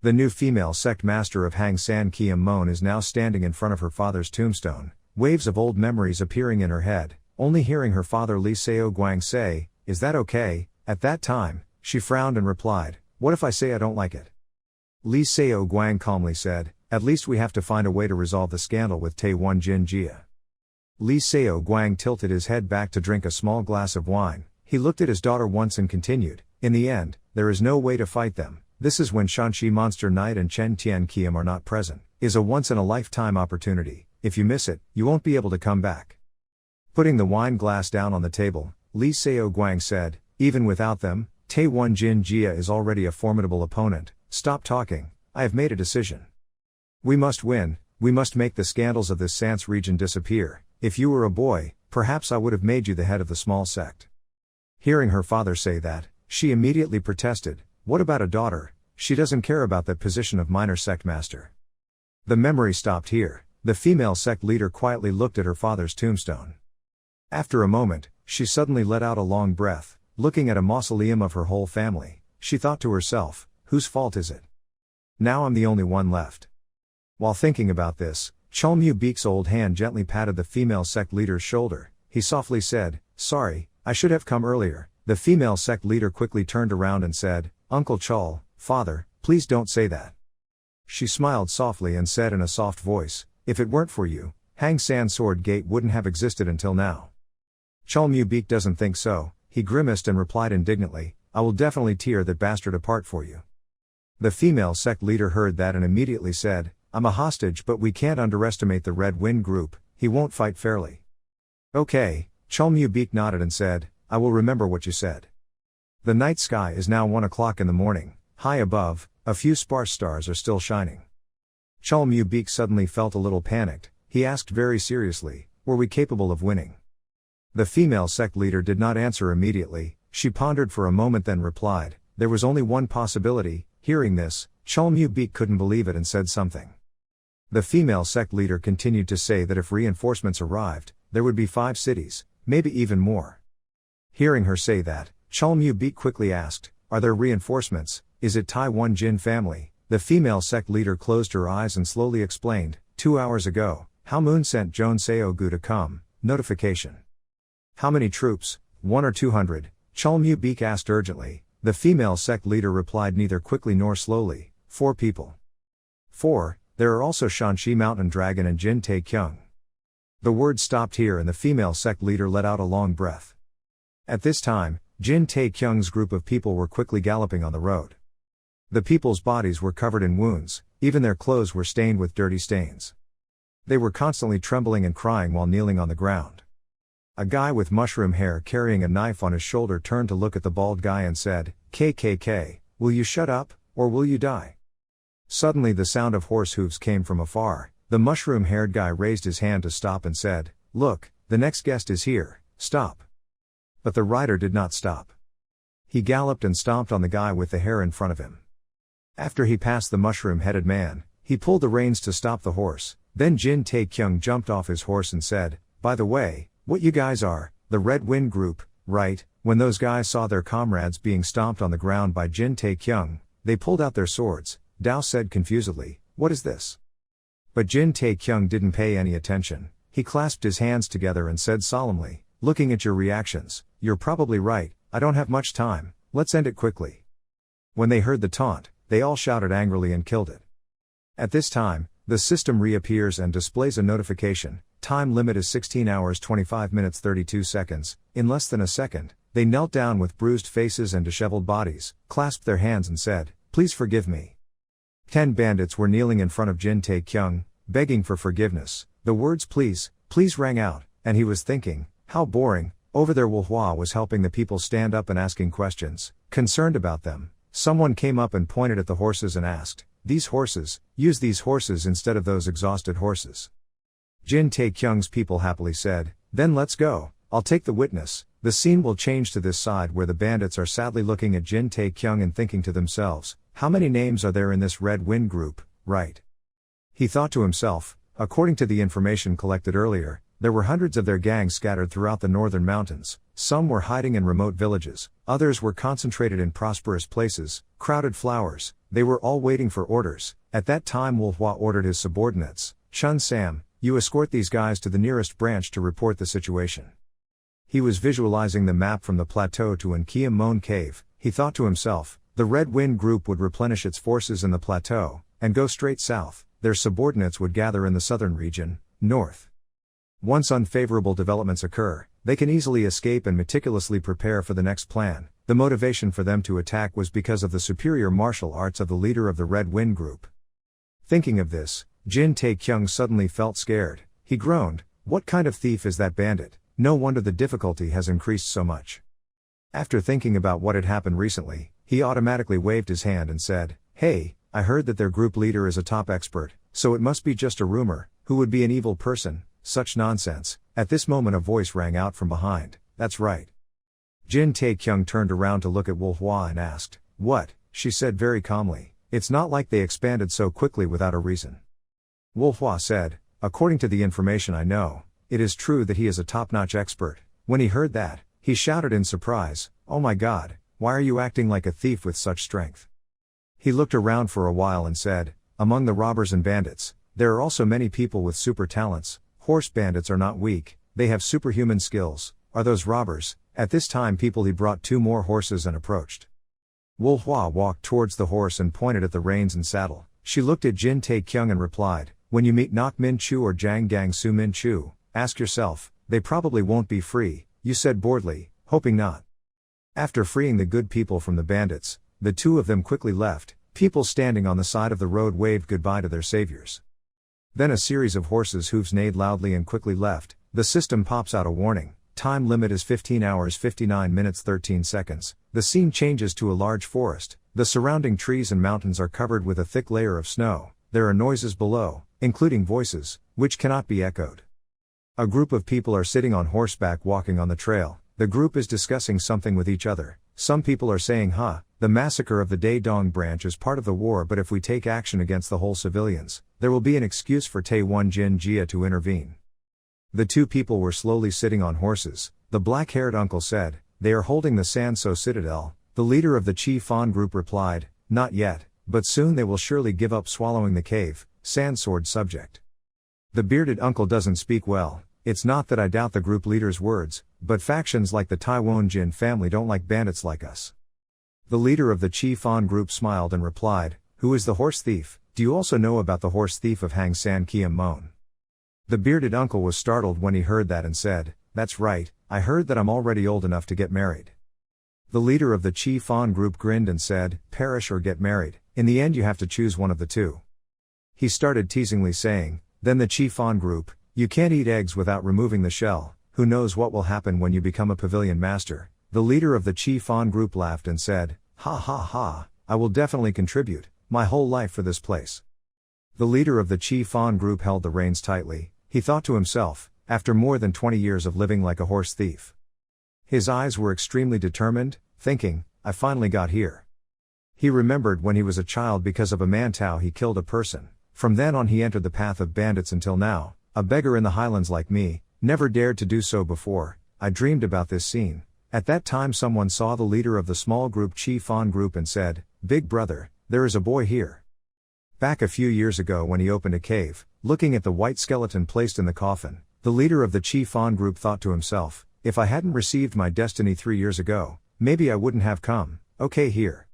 The new female sect master of Hang San Kiam Mon is now standing in front of her father's tombstone. Waves of old memories appearing in her head, only hearing her father Lee Seo Guang say, is that okay? At that time, she frowned and replied, what if I say I don't like it? Lee Seo Guang calmly said, at least we have to find a way to resolve the scandal with Taewon Jin Jia. Lee Seo Guang tilted his head back to drink a small glass of wine, he looked at his daughter once and continued, in the end, there is no way to fight them, this is when Shanxi Monster Knight and Chen Tian Kiam are not present, is a once-in-a-lifetime opportunity. If you miss it, you won't be able to come back. Putting the wine glass down on the table, Lee Seo Guang said, even without them, Taewon Jin Jia is already a formidable opponent, stop talking, I have made a decision. We must win, we must make the scandals of this Sans region disappear, if you were a boy, perhaps I would have made you the head of the small sect. Hearing her father say that, she immediately protested, what about a daughter, she doesn't care about that position of minor sect master. The memory stopped here. The female sect leader quietly looked at her father's tombstone. After a moment, she suddenly let out a long breath, looking at a mausoleum of her whole family. She thought to herself, whose fault is it? Now I'm the only one left. While thinking about this, Cholmu-beek's old hand gently patted the female sect leader's shoulder. He softly said, "Sorry, I should have come earlier." The female sect leader quickly turned around and said, "Uncle Chol, father, please don't say that." She smiled softly and said in a soft voice, "If it weren't for you, Hang San Sword Gate wouldn't have existed until now." Cholmu-beek doesn't think so. He grimaced and replied indignantly, "I will definitely tear that bastard apart for you." The female sect leader heard that and immediately said, "I'm a hostage, but we can't underestimate the Red Wind Group. He won't fight fairly." "Okay," Cholmu-beek nodded and said, "I will remember what you said." The night sky is now 1 o'clock in the morning. High above, a few sparse stars are still shining. Cholmu-beek suddenly felt a little panicked. He asked very seriously, "Were we capable of winning?" The female sect leader did not answer immediately. She pondered for a moment then replied, "There was only one possibility." Hearing this, Cholmu-beek couldn't believe it and said something. The female sect leader continued to say that if reinforcements arrived, there would be 5 cities, maybe even more. Hearing her say that, Cholmu-beek quickly asked, "Are there reinforcements? Is it Taiwan Jin family?" The female sect leader closed her eyes and slowly explained, 2 hours ago, Hao Moon sent Joan Seogu to come, notification." "How many troops, 1 or 200? Cholmu-beek asked urgently. The female sect leader replied neither quickly nor slowly, 4 people. 4, there are also Shanxi Mountain Dragon and Jin Tae-kyung." The word stopped here and the female sect leader let out a long breath. At this time, Jin Tae-kyung's group of people were quickly galloping on the road. The people's bodies were covered in wounds, even their clothes were stained with dirty stains. They were constantly trembling and crying while kneeling on the ground. A guy with mushroom hair carrying a knife on his shoulder turned to look at the bald guy and said, "KKK, will you shut up, or will you die?" Suddenly the sound of horse hooves came from afar. The mushroom-haired guy raised his hand to stop and said, "Look, the next guest is here, stop." But the rider did not stop. He galloped and stomped on the guy with the hair in front of him. After he passed the mushroom-headed man, he pulled the reins to stop the horse. Then Jin Tae-kyung jumped off his horse and said, "By the way, what you guys are, the Red Wind Group, right?" When those guys saw their comrades being stomped on the ground by Jin Tae-kyung, they pulled out their swords. Dao said confusedly, "What is this?" But Jin Tae-kyung didn't pay any attention. He clasped his hands together and said solemnly, "Looking at your reactions, you're probably right, I don't have much time, let's end it quickly." When they heard the taunt, they all shouted angrily and killed it. At this time, the system reappears and displays a notification. Time limit is 16 hours 25 minutes 32 seconds. In less than a second, they knelt down with bruised faces and disheveled bodies, clasped their hands and said, "Please forgive me." 10 bandits were kneeling in front of Jin Tae-kyung, begging for forgiveness. The words please, please rang out, and he was thinking, how boring. Over there Wolhua was helping the people stand up and asking questions, concerned about them. Someone came up and pointed at the horses and asked, "These horses, use these horses instead of those exhausted horses." Jin Tae-kyung's people happily said, "Then let's go, I'll take the witness." The scene will change to this side where the bandits are sadly looking at Jin Tae-kyung and thinking to themselves, how many names are there in this Red Wind Group, right? He thought to himself, according to the information collected earlier, there were hundreds of their gangs scattered throughout the northern mountains. Some were hiding in remote villages, others were concentrated in prosperous places, crowded flowers. They were all waiting for orders. At that time Wolhua ordered his subordinates, "Chun Sam, you escort these guys to the nearest branch to report the situation." He was visualizing the map from the plateau to Nkiam Mon Cave. He thought to himself, the Red Wind Group would replenish its forces in the plateau, and go straight south. Their subordinates would gather in the southern region, north. Once unfavorable developments occur, they can easily escape and meticulously prepare for the next plan. The motivation for them to attack was because of the superior martial arts of the leader of the Red Wind Group. Thinking of this, Jin Tae-kyung suddenly felt scared. He groaned, "What kind of thief is that bandit? No wonder the difficulty has increased so much." After thinking about what had happened recently, he automatically waved his hand and said, "Hey, I heard that their group leader is a top expert, so it must be just a rumor. Who would be an evil person? Such nonsense." At this moment a voice rang out from behind, "That's right." Jin Tae-kyung turned around to look at Wolhua and asked, "What?" She said very calmly, "It's not like they expanded so quickly without a reason." Wolhua said, "According to the information I know, it is true that he is a top-notch expert." When he heard that, he shouted in surprise, "Oh my god, why are you acting like a thief with such strength?" He looked around for a while and said, "Among the robbers and bandits, there are also many people with super talents. Horse bandits are not weak, they have superhuman skills. Are those robbers?" At this time he brought 2 more horses and approached. Wolhua walked towards the horse and pointed at the reins and saddle. She looked at Jin Tae-kyung and replied, "When you meet Nok Min Chu or Jang Gang Su Min Chu, ask yourself, they probably won't be free," you said boredly, hoping not. After freeing the good people from the bandits, the 2 of them quickly left. People standing on the side of the road waved goodbye to their saviors. Then a series of horses' hooves neighed loudly and quickly left. The system pops out a warning. Time limit is 15 hours 59 minutes 13 seconds. The scene changes to a large forest. The surrounding trees and mountains are covered with a thick layer of snow. There are noises below, including voices, which cannot be echoed. A group of people are sitting on horseback walking on the trail. The group is discussing something with each other. Some people are saying, the massacre of the Daedong branch is part of the war, but if we take action against the whole civilians, there will be an excuse for Taewon Jin Jia to intervene. The 2 people were slowly sitting on horses. The black-haired uncle said, "They are holding the Sanso citadel." The leader of the Chi Fan group replied, "Not yet, but soon they will surely give up swallowing the cave." Sandsword subject. The bearded uncle doesn't speak well. It's not that I doubt the group leader's words, but factions like the Taewon Jin family don't like bandits like us. The leader of the Chi Fan group smiled and replied, "Who is the horse thief? Do you also know about the horse thief of Hang San Kiem Mon?" The bearded uncle was startled when he heard that and said, "That's right, I heard that I'm already old enough to get married." The leader of the Chi Fan group grinned and said, "Perish or get married, in the end you have to choose one of the 2. He started teasingly saying, "Then the Chi Fan group, you can't eat eggs without removing the shell, who knows what will happen when you become a pavilion master." The leader of the Chi Fan group laughed and said, "Ha ha ha, I will definitely contribute, my whole life for this place." The leader of the Chi Fan group held the reins tightly. He thought to himself, after more than 20 years of living like a horse thief. His eyes were extremely determined, thinking, "I finally got here." He remembered when he was a child because of a mantou he killed a person. From then on he entered the path of bandits until now. A beggar in the highlands like me, never dared to do so before. I dreamed about this scene. At that time someone saw the leader of the small group Chi Fan group and said, "Big brother, there is a boy here." Back a few years ago when he opened a cave, looking at the white skeleton placed in the coffin, the leader of the Chi Fan group thought to himself, "If I hadn't received my destiny 3 years ago, maybe I wouldn't have come, okay here."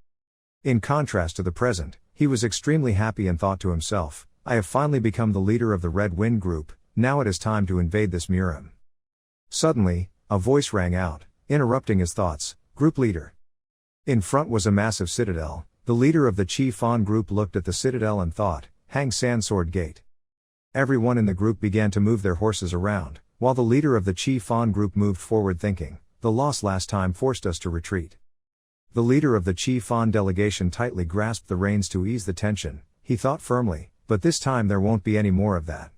In contrast to the present, he was extremely happy and thought to himself, "I have finally become the leader of the Red Wind group, now it is time to invade this Murim." Suddenly, a voice rang out, interrupting his thoughts, "Group leader." In front was a massive citadel. The leader of the Chi Fan group looked at the citadel and thought, "Hang Sandsword Gate." Everyone in the group began to move their horses around, while the leader of the Chi Fan group moved forward thinking, "The loss last time forced us to retreat." The leader of the Chi Fan delegation tightly grasped the reins to ease the tension. He thought firmly, "But this time there won't be any more of that."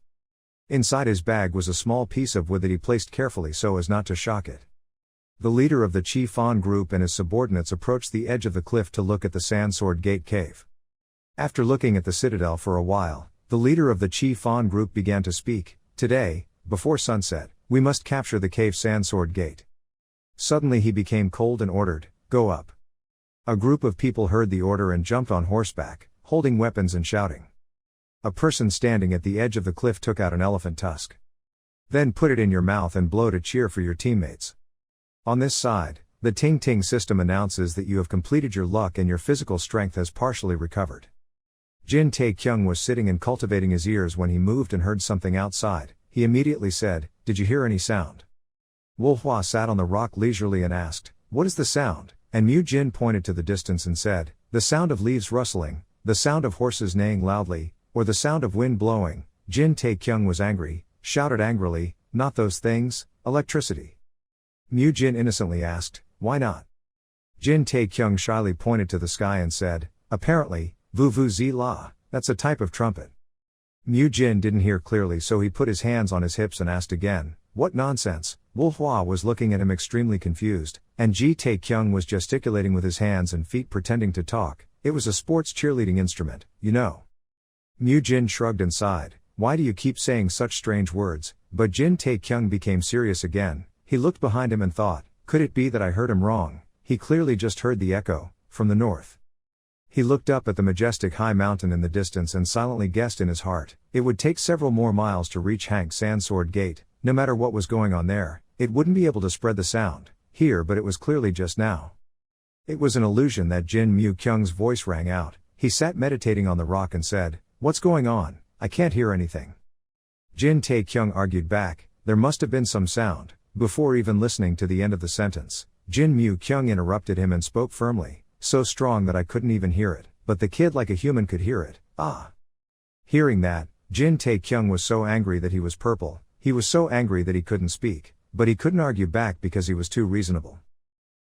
Inside his bag was a small piece of wood that he placed carefully so as not to shock it. The leader of the Chi Fan group and his subordinates approached the edge of the cliff to look at the Sandsword Gate cave. After looking at the citadel for a while, the leader of the Chi Fan group began to speak. "Today, before sunset, we must capture the cave Sandsword Gate." Suddenly he became cold and ordered, "Go up." A group of people heard the order and jumped on horseback, holding weapons and shouting. A person standing at the edge of the cliff took out an elephant tusk. "Then put it in your mouth and blow to cheer for your teammates." On this side, the Ting Ting system announces that you have completed your luck and your physical strength has partially recovered. Jin Tae-kyung was sitting and cultivating his ears when he moved and heard something outside. He immediately said, "Did you hear any sound?" Wolhua sat on the rock leisurely and asked, "What is the sound?" And Mu Jin pointed to the distance and said, "The sound of leaves rustling, the sound of horses neighing loudly, or the sound of wind blowing." Jin Tae-kyung was angry, shouted angrily, "Not those things, electricity." Mu Jin innocently asked, "Why not?" Jin Tae-kyung shyly pointed to the sky and said, "Apparently, vu-vu-zi-la, that's a type of trumpet." Mu Jin didn't hear clearly so he put his hands on his hips and asked again, "What nonsense?" Wolhua was looking at him extremely confused, and Ji Tae-kyung was gesticulating with his hands and feet pretending to talk. It was a sports cheerleading instrument, you know. Mu Jin shrugged and sighed, "Why do you keep saying such strange words?" But Jin Tae-kyung became serious again. He looked behind him and thought, "Could it be that I heard him wrong?" He clearly just heard the echo, from the north. He looked up at the majestic high mountain in the distance and silently guessed in his heart, it would take several more miles to reach Hang San Sword Gate. No matter what was going on there, it wouldn't be able to spread the sound here, but it was clearly just now. It was an illusion that Jin Mu Kyung's voice rang out. He sat meditating on the rock and said, "What's going on? I can't hear anything." Jin Tae Kyung argued back, "There must have been some sound." Before even listening to the end of the sentence, Jin Mu Kyung interrupted him and spoke firmly, "So strong that I couldn't even hear it, but the kid like a human could hear it, ah." Hearing that, Jin Tae Kyung was so angry that he was purple. He was so angry that he couldn't speak, but he couldn't argue back because he was too reasonable.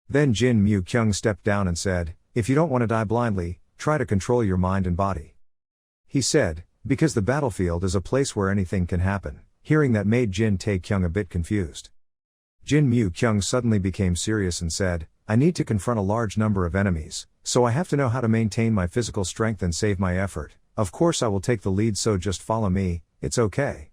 Then Jin Mu Kyung stepped down and said, "If you don't want to die blindly, try to control your mind and body." He said, because the battlefield is a place where anything can happen. Hearing that made Jin Tae Kyung a bit confused. Jin Mu Kyung suddenly became serious and said, "I need to confront a large number of enemies, so I have to know how to maintain my physical strength and save my effort. Of course I will take the lead, so just follow me, it's okay."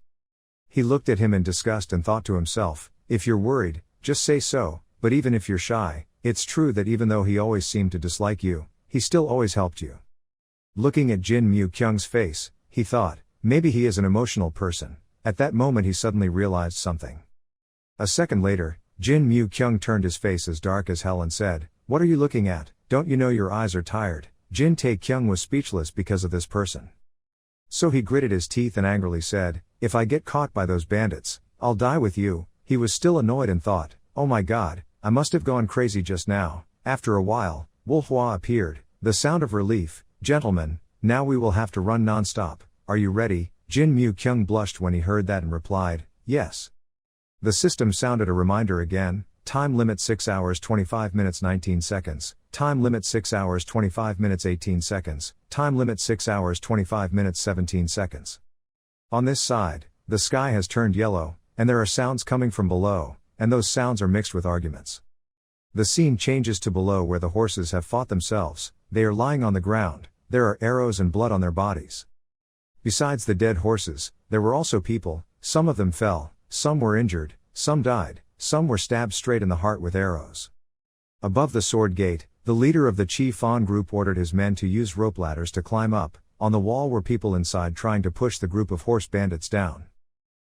He looked at him in disgust and thought to himself, "If you're worried, just say so, but even if you're shy, it's true that even though he always seemed to dislike you, he still always helped you." Looking at Jin Mu Kyung's face, he thought, maybe he is an emotional person. At that moment he suddenly realized something. A second later, Jin Mu Kyung turned his face as dark as hell and said, "What are you looking at? Don't you know your eyes are tired?" Jin Tae Kyung was speechless because of this person. So he gritted his teeth and angrily said, "If I get caught by those bandits, I'll die with you." He was still annoyed and thought, "Oh my god, I must have gone crazy just now." After a while, Wolf Hua appeared, the sound of relief. "Gentlemen, now we will have to run non-stop. Are you ready?" Jin Mu Kyung blushed when he heard that and replied, "Yes." The system sounded a reminder again. Time limit 6 hours 25 minutes 19 seconds. Time limit 6 hours 25 minutes 18 seconds. Time limit 6 hours 25 minutes 17 seconds. On this side, the sky has turned yellow, and there are sounds coming from below, and those sounds are mixed with arguments. The scene changes to below where the horses have fought themselves. They are lying on the ground. There are arrows and blood on their bodies. Besides the dead horses, there were also people. Some of them fell, some were injured, some died, some were stabbed straight in the heart with arrows. Above the sword gate, the leader of the Chi Fan group ordered his men to use rope ladders to climb up. On the wall were people inside trying to push the group of horse bandits down.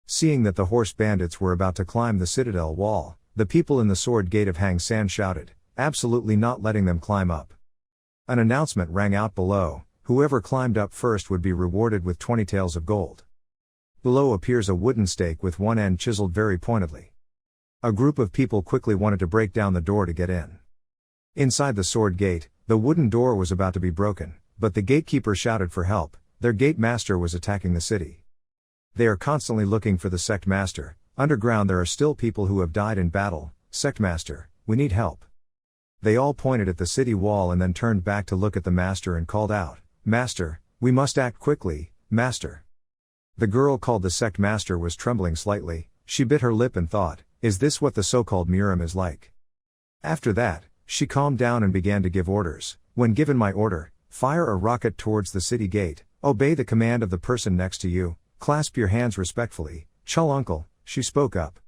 Seeing that the horse bandits were about to climb the citadel wall, the people in the sword gate of Hang San shouted, absolutely not letting them climb up. An announcement rang out below, whoever climbed up first would be rewarded with 20 taels of gold. Below appears a wooden stake with one end chiseled very pointedly. A group of people quickly wanted to break down the door to get in. Inside the sword gate, the wooden door was about to be broken, but the gatekeeper shouted for help. Their gate master was attacking the city. They are constantly looking for the sect master. Underground there are still people who have died in battle. Sect master, we need help. They all pointed at the city wall and then turned back to look at the master and called out, "Master, we must act quickly, master." The girl called the sect master was trembling slightly. She bit her lip and thought, is this what the so-called Murim is like? After that, she calmed down and began to give orders. When given my order, fire a rocket towards the city gate, obey the command of the person next to you, clasp your hands respectfully. Chul uncle, she spoke up.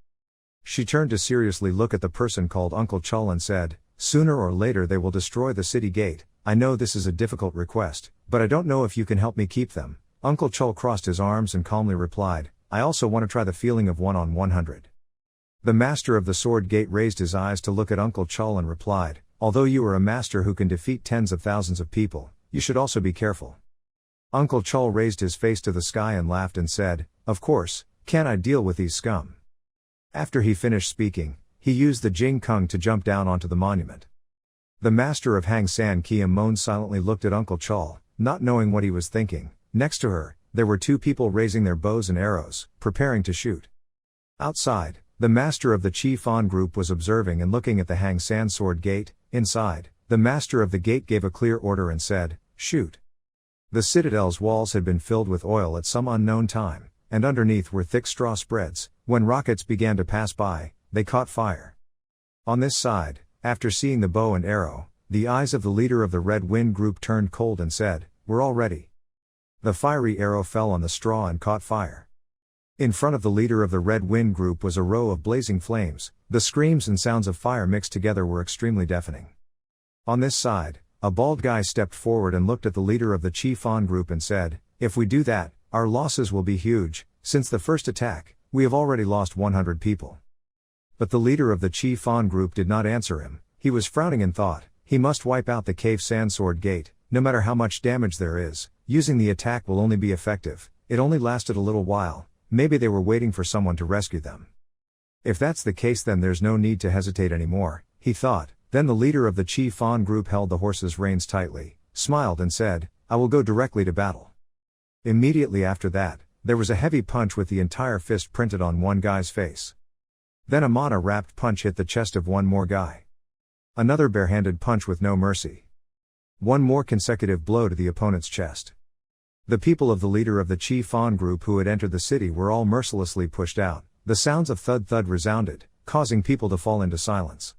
She turned to seriously look at the person called Uncle Chul and said, sooner or later they will destroy the city gate. I know this is a difficult request, but I don't know if you can help me keep them. Uncle Chul crossed his arms and calmly replied, I also want to try the feeling of 1 on 100. The master of the sword gate raised his eyes to look at Uncle Chul and replied, although you are a master who can defeat tens of thousands of people, you should also be careful. Uncle Chul raised his face to the sky and laughed and said, of course, can I deal with these scum? After he finished speaking, he used the Jing Kung to jump down onto the monument. The master of Hang San Kia moaned silently looked at Uncle Chul, not knowing what he was thinking. Next to her, there were 2 people raising their bows and arrows, preparing to shoot. Outside, the master of the Chi Fan group was observing and looking at the Hang San sword gate. Inside, the master of the gate gave a clear order and said, shoot. The citadel's walls had been filled with oil at some unknown time, and underneath were thick straw spreads. When rockets began to pass by, they caught fire. On this side, after seeing the bow and arrow, the eyes of the leader of the Red Wind group turned cold and said, we're all ready. The fiery arrow fell on the straw and caught fire. In front of the leader of the Red Wind group was a row of blazing flames. The screams and sounds of fire mixed together were extremely deafening. On this side, a bald guy stepped forward and looked at the leader of the Chi-Fan group and said, "If we do that, our losses will be huge. Since the first attack, we have already lost 100 people." But the leader of the Chi-Fan group did not answer him. He was frowning in thought. He must wipe out the cave sandsword gate. No matter how much damage there is, using the attack will only be effective. It only lasted a little while. Maybe they were waiting for someone to rescue them. If that's the case, then there's no need to hesitate anymore, he thought. Then the leader of the Chi-Fan group held the horse's reins tightly, smiled and said, "I will go directly to battle." Immediately after that, there was a heavy punch with the entire fist printed on one guy's face. Then a mana-wrapped punch hit the chest of one more guy. Another barehanded punch with no mercy. One more consecutive blow to the opponent's chest. The people of the leader of the Chi-Fan group who had entered the city were all mercilessly pushed out. The sounds of thud-thud resounded, causing people to fall into silence.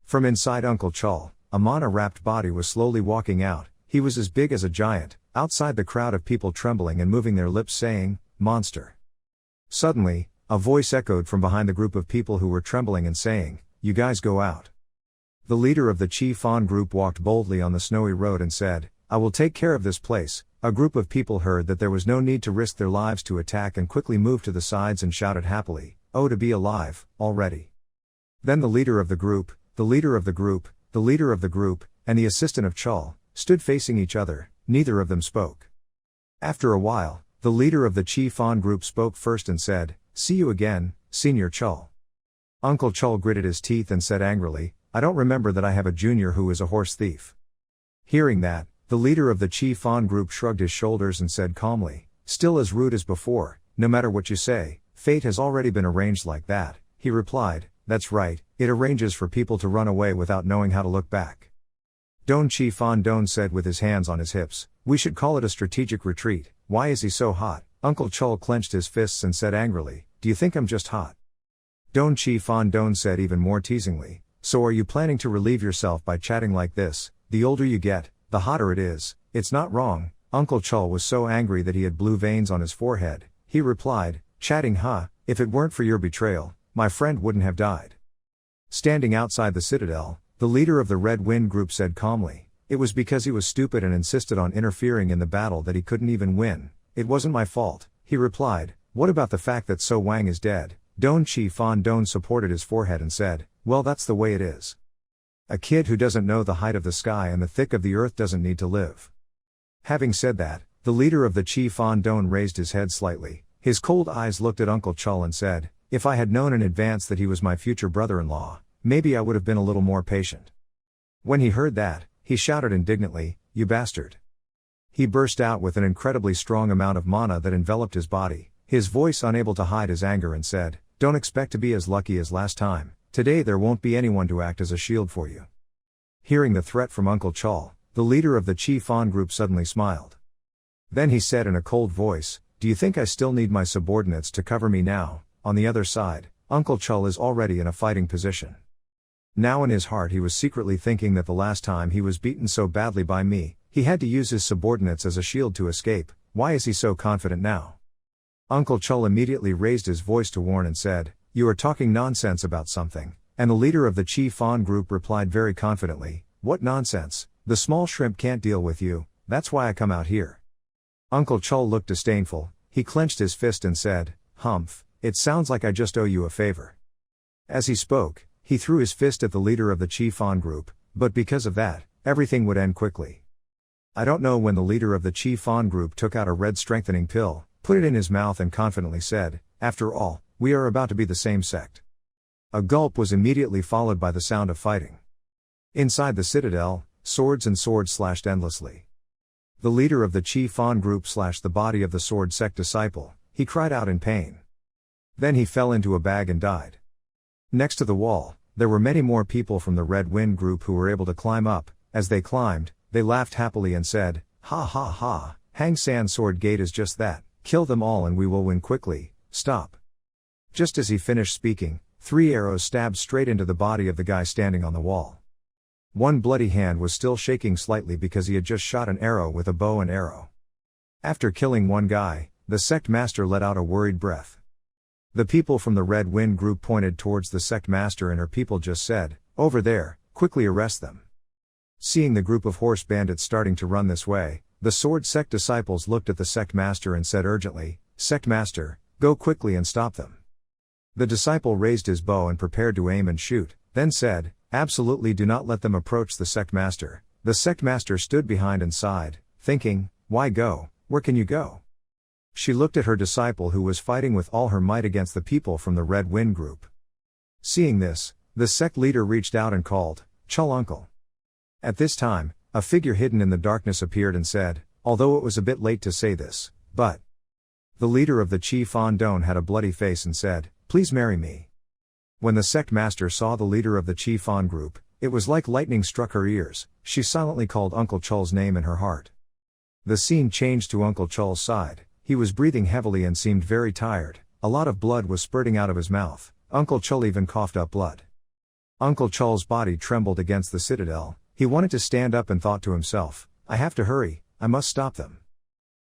From inside Uncle Chol, a mana-wrapped body was slowly walking out. He was as big as a giant, outside the crowd of people trembling and moving their lips saying, "Monster." Suddenly, a voice echoed from behind the group of people who were trembling and saying, "You guys go out." The leader of the Chi-Fan group walked boldly on the snowy road and said, "I will take care of this place." A group of people heard that there was no need to risk their lives to attack and quickly moved to the sides and shouted happily, "Oh, to be alive, already." Then the leader of the group, the leader of the group, the leader of the group, and the assistant of Chol, stood facing each other. Neither of them spoke. After a while, the leader of the Chi-Fan group spoke first and said, "See you again, Senior Chol." Uncle Chol gritted his teeth and said angrily, "I don't remember that I have a junior who is a horse thief." Hearing that, the leader of the Chi-Fan group shrugged his shoulders and said calmly, still as rude as before, "No matter what you say, fate has already been arranged like that." He replied, "That's right, it arranges for people to run away without knowing how to look back." Don Chi-Fan Don said with his hands on his hips, "We should call it a strategic retreat." "Why is he so hot?" Uncle Chol clenched his fists and said angrily, "Do you think I'm just hot?" Don Chi-Fan Don said even more teasingly, "So are you planning to relieve yourself by chatting like this? The older you get, the hotter it is." "It's not wrong." Uncle Chol was so angry that he had blue veins on his forehead. He replied, "Chatting, huh? If it weren't for your betrayal, my friend wouldn't have died." Standing outside the citadel, the leader of the Red Wind group said calmly, "It was because he was stupid and insisted on interfering in the battle that he couldn't even win. It wasn't my fault." He replied, "What about the fact that So Wang is dead?" Don Chi-Fan Don supported his forehead and said, "Well, that's the way it is. A kid who doesn't know the height of the sky and the thick of the earth doesn't need to live." Having said that, the leader of the Chi-Fan Don raised his head slightly. His cold eyes looked at Uncle Chol and said, "If I had known in advance that he was my future brother-in-law, maybe I would have been a little more patient." When he heard that, he shouted indignantly, "You bastard." He burst out with an incredibly strong amount of mana that enveloped his body, his voice unable to hide his anger, and said, "Don't expect to be as lucky as last time. Today there won't be anyone to act as a shield for you." Hearing the threat from Uncle Chol, the leader of the Chi-Fan group suddenly smiled. Then he said in a cold voice, "Do you think I still need my subordinates to cover me now?" On the other side, Uncle Chol is already in a fighting position. Now in his heart he was secretly thinking that the last time he was beaten so badly by me, he had to use his subordinates as a shield to escape. Why is he so confident now? Uncle Chol immediately raised his voice to warn and said, "You are talking nonsense about something." And the leader of the Chi-Fan group replied very confidently, "What nonsense? The small shrimp can't deal with you, that's why I come out here." Uncle Chol looked disdainful. He clenched his fist and said, "Humph, it sounds like I just owe you a favor." As he spoke, he threw his fist at the leader of the Chi-Fan group, but because of that, everything would end quickly. I don't know when the leader of the Chi-Fan group took out a red strengthening pill, put it in his mouth and confidently said, "After all, we are about to be the same sect." A gulp was immediately followed by the sound of fighting. Inside the citadel, swords and swords slashed endlessly. The leader of the Chi-Fan group slashed the body of the sword sect disciple. He cried out in pain. Then he fell into a bag and died. Next to the wall, there were many more people from the Red Wind group who were able to climb up. As they climbed, they laughed happily and said, "Ha ha ha, Hang San Sword Gate is just that. Kill them all and we will win quickly. Stop." Just as he finished speaking, 3 arrows stabbed straight into the body of the guy standing on the wall. One bloody hand was still shaking slightly because he had just shot an arrow with a bow and arrow. After killing one guy, the sect master let out a worried breath. The people from the Red Wind group pointed towards the sect master and her people just said, "Over there, quickly arrest them." Seeing the group of horse bandits starting to run this way, the sword sect disciples looked at the sect master and said urgently, "Sect master, go quickly and stop them." The disciple raised his bow and prepared to aim and shoot, then said, "Absolutely do not let them approach the sect master." The sect master stood behind and sighed, thinking, "Why go? Where can you go?" She looked at her disciple who was fighting with all her might against the people from the Red Wind group. Seeing this, the sect leader reached out and called, "Chul uncle." At this time, a figure hidden in the darkness appeared and said, although it was a bit late to say this, but the leader of the Chi Fan Don had a bloody face and said, "Please marry me." When the sect master saw the leader of the Chi Fan group, it was like lightning struck her ears. She silently called Uncle Chul's name in her heart. The scene changed to Uncle Chul's side. He was breathing heavily and seemed very tired. A lot of blood was spurting out of his mouth. Uncle Chul even coughed up blood. Uncle Chul's body trembled against the citadel. He wanted to stand up and thought to himself, "I have to hurry, I must stop them."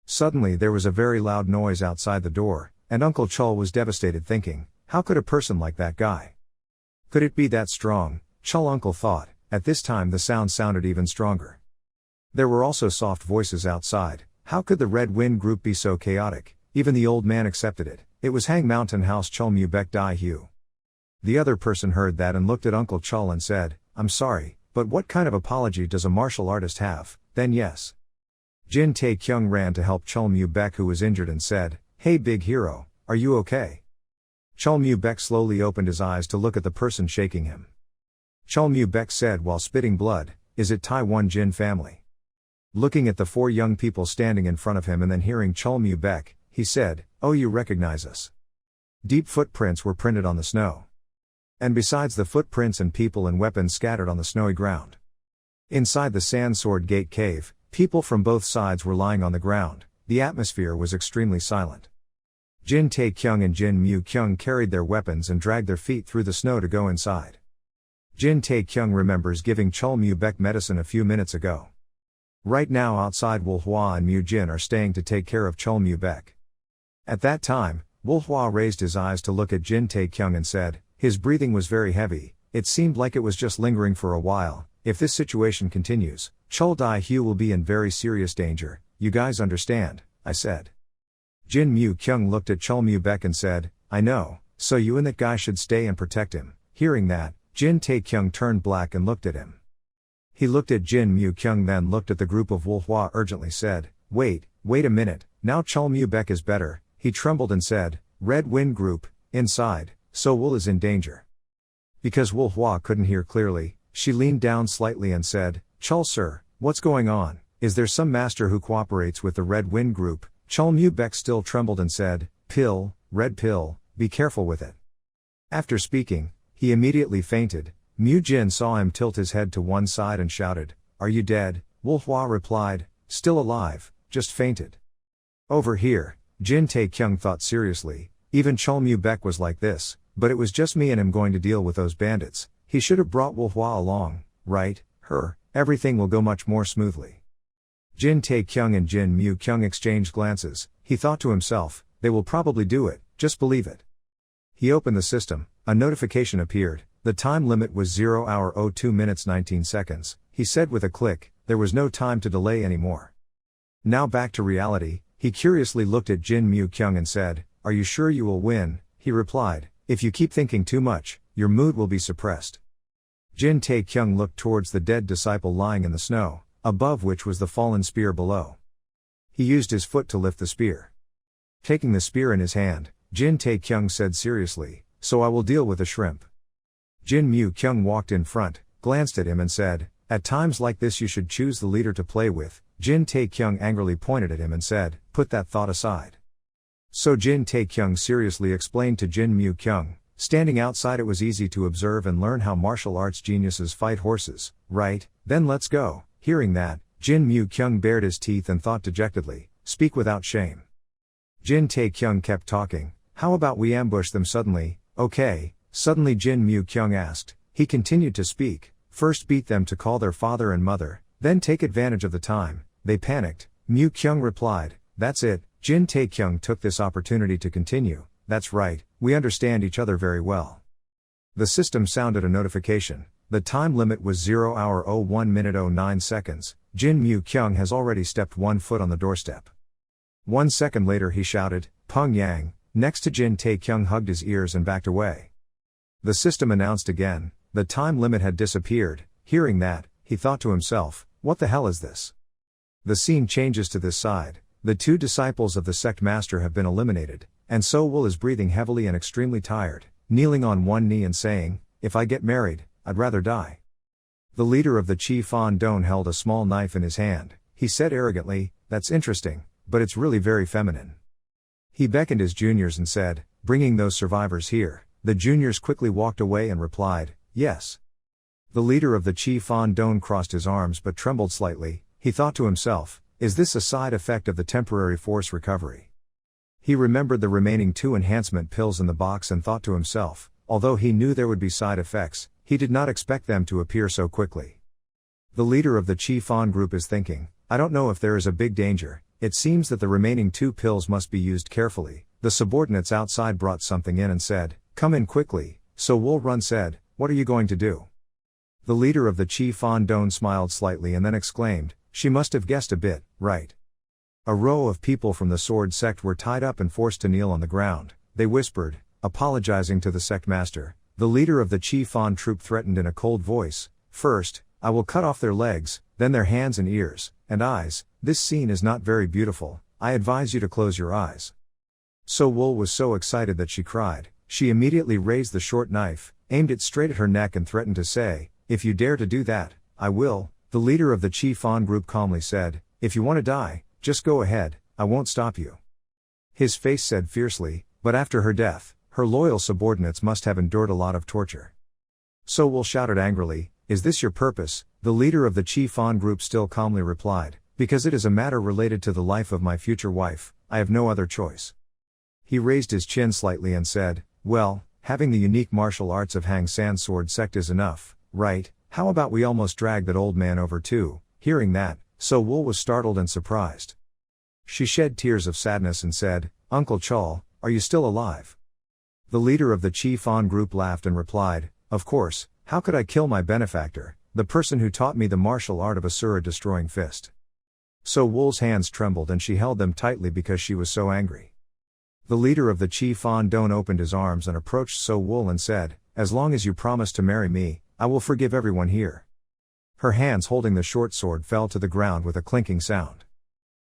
Suddenly there was a very loud noise outside the door, and Uncle Chul was devastated thinking, how could a person like that guy? Could it be that strong? Chul uncle thought. At this time the sound sounded even stronger. There were also soft voices outside. How could the Red Wind group be so chaotic? Even the old man accepted it. It was Hang Mountain House Chul Mu Bek Dai Hu. The other person heard that and looked at Uncle Chul and said, "I'm sorry, but what kind of apology does a martial artist have?" Then yes. Jin Tae Kyung ran to help Chul Mu Bek who was injured and said, "Hey big hero, are you okay?" Chul Mu Bek slowly opened his eyes to look at the person shaking him. Chul Mu Bek said while spitting blood, "Is it Taiwan Jin family?" Looking at the four young people standing in front of him and then hearing Chul Mu Bek, he said, "Oh, you recognize us." Deep footprints were printed on the snow. And besides the footprints and people and weapons scattered on the snowy ground. Inside the Sand Sword Gate cave, people from both sides were lying on the ground. The atmosphere was extremely silent. Jin Tae Kyung and Jin Mu Kyung carried their weapons and dragged their feet through the snow to go inside. Jin Tae Kyung remembers giving Chul Mu Bek medicine a few minutes ago. Right now outside Wul Hua and Mu Jin are staying to take care of Chul Mu Bek. At that time, Wul Hua raised his eyes to look at Jin Tae Kyung and said, his breathing was very heavy. It seemed like it was just lingering for a while. If this situation continues, Chul Dai Hu will be in very serious danger. You guys understand, I said. Jin Mu Kyung looked at Chul Mu Bek and said, I know, so you and that guy should stay and protect him. Hearing that, Jin Tae Kyung turned black and looked at him. He looked at Jin Mu Kyung then looked at the group of Wul Hua urgently said, wait a minute, now Chul Mu Bek is better. He trembled and said, Red Wind Group, inside, so Wul is in danger. Because Wul Hua couldn't hear clearly, she leaned down slightly and said, Chul sir, what's going on? Is there some master who cooperates with the Red Wind Group? Chul Mu Bek still trembled and said, Pill, red pill, be careful with it. After speaking, he immediately fainted. Mu Jin saw him tilt his head to one side and shouted, Are you dead? Wul Hua replied, Still alive, just fainted. Over here, Jin Tae Kyung thought seriously, even Chul Mu Bek was like this, but it was just me and him going to deal with those bandits. He should have brought Wul Hua along, right? Everything will go much more smoothly. Jin Tae Kyung and Jin Mu Kyung exchanged glances. He thought to himself, they will probably do it, just believe it. He opened the system, a notification appeared. The time limit was 0 hour 02 minutes 19 seconds. He said with a click, there was no time to delay anymore. Now back to reality, he curiously looked at Jin Mu Kyung and said, Are you sure you will win? He replied, If you keep thinking too much, your mood will be suppressed. Jin Tae Kyung looked towards the dead disciple lying in the snow, above which was the fallen spear below. He used his foot to lift the spear. Taking the spear in his hand, Jin Tae Kyung said seriously, So I will deal with the shrimp. Jin Mu Kyung walked in front, glanced at him and said, At times like this you should choose the leader to play with. Jin Tae Kyung angrily pointed at him and said, Put that thought aside. So Jin Tae Kyung seriously explained to Jin Mu Kyung, standing outside it was easy to observe and learn how martial arts geniuses fight horses, right? Then let's go. Hearing that, Jin Mu Kyung bared his teeth and thought dejectedly, Speak without shame. Jin Tae Kyung kept talking, How about we ambush them suddenly? Okay. Suddenly Jin Mu Kyung asked. He continued to speak, First beat them to call their father and mother, then take advantage of the time. They panicked. Mu Kyung replied, That's it. Jin Tae Kyung took this opportunity to continue, That's right, we understand each other very well. The system sounded a notification. The time limit was 0 hour 01 minute 09 seconds. Jin Mu Kyung has already stepped 1 foot on the doorstep. 1 second later he shouted, "Peng Yang," next to Jin Tae-kyung hugged his ears and backed away. The system announced again, the time limit had disappeared. Hearing that, he thought to himself, what the hell is this? The scene changes to this side. The 2 disciples of the sect master have been eliminated, and So Wool is breathing heavily and extremely tired, kneeling on one knee and saying, "If I get married, I'd rather die." The leader of the Chi Fan Don held a small knife in his hand. He said arrogantly, "That's interesting, but it's really very feminine." He beckoned his juniors and said, "Bringing those survivors here." The juniors quickly walked away and replied, "Yes." The leader of the Chi Fan Don crossed his arms but trembled slightly. He thought to himself, is this a side effect of the temporary force recovery? He remembered the remaining 2 enhancement pills in the box and thought to himself, although he knew there would be side effects, he did not expect them to appear so quickly. The leader of the Chi Fan group is thinking, I don't know if there is a big danger. It seems that the remaining 2 pills must be used carefully. The subordinates outside brought something in and said, "Come in quickly." So Wool Run said, "What are you going to do?" The leader of the Chi Fan Don smiled slightly and then exclaimed, "She must have guessed a bit, right?" A row of people from the sword sect were tied up and forced to kneel on the ground. They whispered, apologizing to the sect master. The leader of the Chi Fan troop threatened in a cold voice, "First, I will cut off their legs, then their hands and ears, and eyes. This scene is not very beautiful. I advise you to close your eyes." So Wool was so excited that she cried. She immediately raised the short knife, aimed it straight at her neck and threatened to say, "If you dare to do that, I will." The leader of the Chi Fan group calmly said, "If you want to die, just go ahead, I won't stop you." His face said fiercely, "But after her death, her loyal subordinates must have endured a lot of torture." So Wool shouted angrily, "Is this your purpose?" The leader of the Chi Fan group still calmly replied, "Because it is a matter related to the life of my future wife, I have no other choice." He raised his chin slightly and said, "Well, having the unique martial arts of Hang San sword sect is enough, right? How about we almost drag that old man over too?" Hearing that, So Wool was startled and surprised. She shed tears of sadness and said, "Uncle Chol, are you still alive?" The leader of the Chi Fan group laughed and replied, "Of course, how could I kill my benefactor, the person who taught me the martial art of Asura-destroying fist?" So Wool's hands trembled and she held them tightly because she was so angry. The leader of the Chi Fan Don opened his arms and approached So Wool and said, "As long as you promise to marry me, I will forgive everyone here." Her hands holding the short sword fell to the ground with a clinking sound.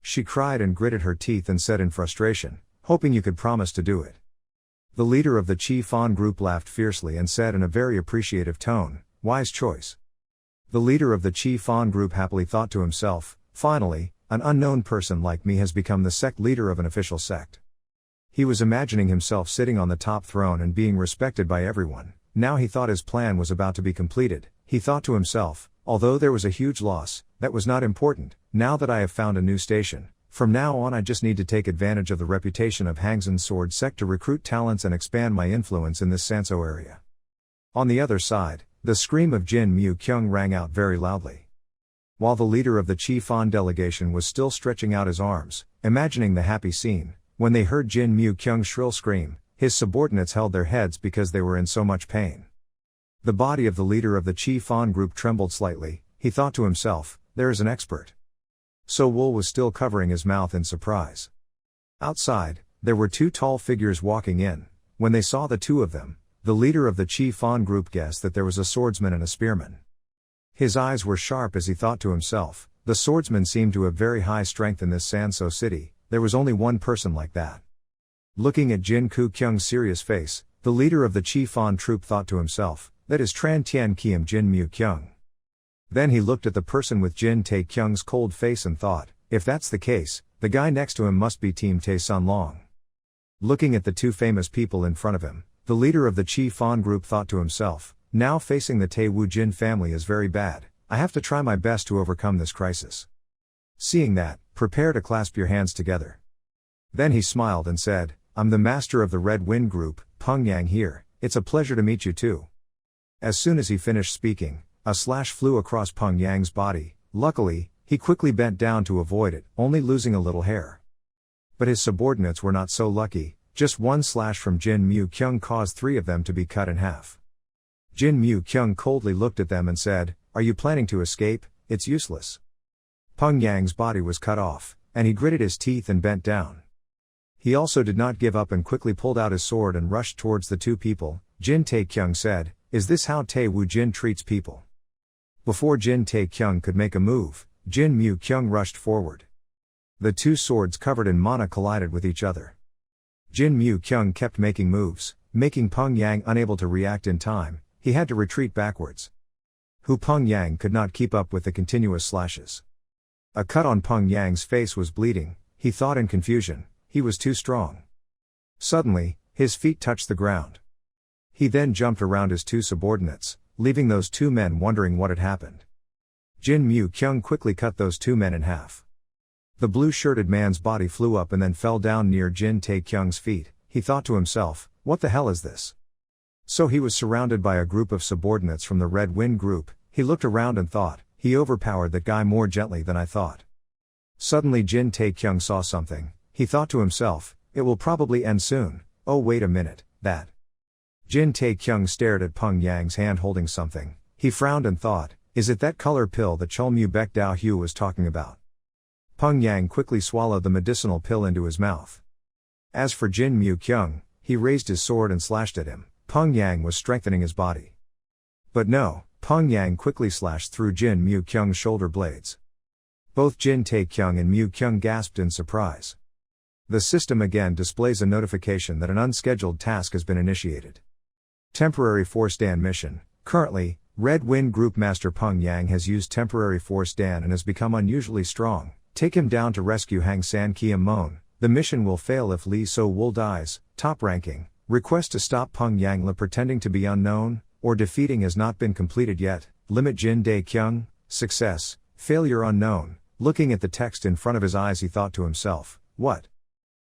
She cried and gritted her teeth and said in frustration, "Hoping you could promise to do it." The leader of the Chi Fan group laughed fiercely and said in a very appreciative tone, "Wise choice." The leader of the Chi Fan group happily thought to himself, "Finally, an unknown person like me has become the sect leader of an official sect." He was imagining himself sitting on the top throne and being respected by everyone. Now he thought his plan was about to be completed. He thought to himself, although there was a huge loss, that was not important. Now that I have found a new station, from now on I just need to take advantage of the reputation of Hangzhen sword sect to recruit talents and expand my influence in this Sanso area. On the other side, the scream of Jin Mu Kyung rang out very loudly. While the leader of the Chi Fan delegation was still stretching out his arms, imagining the happy scene, when they heard Jin Mu Kyung's shrill scream, his subordinates held their heads because they were in so much pain. The body of the leader of the Chi Fan group trembled slightly. He thought to himself, "There is an expert." So Wool was still covering his mouth in surprise. Outside, there were 2 tall figures walking in. When they saw the 2 of them, the leader of the Chi Fan group guessed that there was a swordsman and a spearman. His eyes were sharp as he thought to himself, the swordsman seemed to have very high strength in this Sanso city. There was only one person like that. Looking at Jin Ku Kyung's serious face, the leader of the Chi Fan troop thought to himself, "That is Tran Tien Kiem Jin Mu Kyung." Then he looked at the person with Jin Tae Kyung's cold face and thought, if that's the case, the guy next to him must be Team Tae Sun Long. Looking at the 2 famous people in front of him, the leader of the Chi Fan group thought to himself, now facing the Tae Woo Jin family is very bad. I have to try my best to overcome this crisis. Seeing that, prepare to clasp your hands together. Then he smiled and said, "I'm the master of the Red Wind group, Peng Yang here. It's a pleasure to meet you too." As soon as he finished speaking, a slash flew across Peng Yang's body. Luckily, he quickly bent down to avoid it, only losing a little hair. But his subordinates were not so lucky. Just one slash from Jin Mu Kyung caused 3 of them to be cut in half. Jin Mu Kyung coldly looked at them and said, "Are you planning to escape? It's useless." Peng Yang's body was cut off, and he gritted his teeth and bent down. He also did not give up and quickly pulled out his sword and rushed towards the two people. Jin Tae-kyung said, "Is this how Tae Woo Jin treats people?" Before Jin Tae-kyung could make a move, Jin Mu Kyung rushed forward. The two swords covered in mana collided with each other. Jin Mu Kyung kept making moves, making Peng Yang unable to react in time. He had to retreat backwards. Peng Yang could not keep up with the continuous slashes. A cut on Peng Yang's face was bleeding. He thought in confusion, he was too strong. Suddenly, his feet touched the ground. He then jumped around his two subordinates, leaving those two men wondering what had happened. Jin Mu Kyung quickly cut those two men in half. The blue-shirted man's body flew up and then fell down near Jin Tae-kyung's feet. He thought to himself, "What the hell is this?" So he was surrounded by a group of subordinates from the Red Wind group. He looked around and thought, "He overpowered that guy more gently than I thought." Suddenly Jin Tae-kyung saw something. He thought to himself, "It will probably end soon. Oh wait a minute, that." Jin Tae-kyung stared at Peng Yang's hand holding something. He frowned and thought, "Is it that color pill that Cholmu Baek Dao Hu was talking about?" Peng Yang quickly swallowed the medicinal pill into his mouth. As for Jin Mu Kyung, he raised his sword and slashed at him. Peng Yang was strengthening his body. But no, Peng Yang quickly slashed through Jin Mu Kyung's shoulder blades. Both Jin Tae-kyung and Mu Kyung gasped in surprise. The system again displays a notification that an unscheduled task has been initiated. Temporary Force Dan mission. Currently, Red Wind Group Master Peng Yang has used Temporary Force Dan and has become unusually strong. Take him down to rescue Hang San Kiem Mon. The mission will fail if Lee So-wol dies. Top ranking. Request to stop Peng Yang La pretending to be unknown, or defeating has not been completed yet. Limit Jin Dae-kyung. Success. Failure unknown. Looking at the text in front of his eyes he thought to himself, "What?"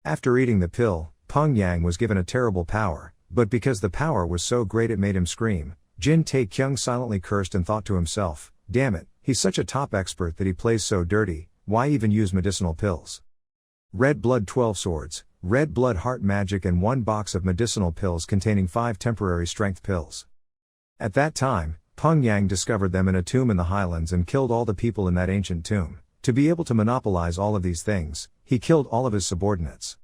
After eating the pill, Peng Yang was given a terrible power, but because the power was so great it made him scream. Jin Tae-kyung silently cursed and thought to himself, "Damn it, he's such a top expert that he plays so dirty, why even use medicinal pills?" Red Blood 12 swords, Red Blood Heart Magic and 1 box of medicinal pills containing 5 temporary strength pills. At that time, Peng Yang discovered them in a tomb in the highlands and killed all the people in that ancient tomb. To be able to monopolize all of these things, he killed all of his subordinates.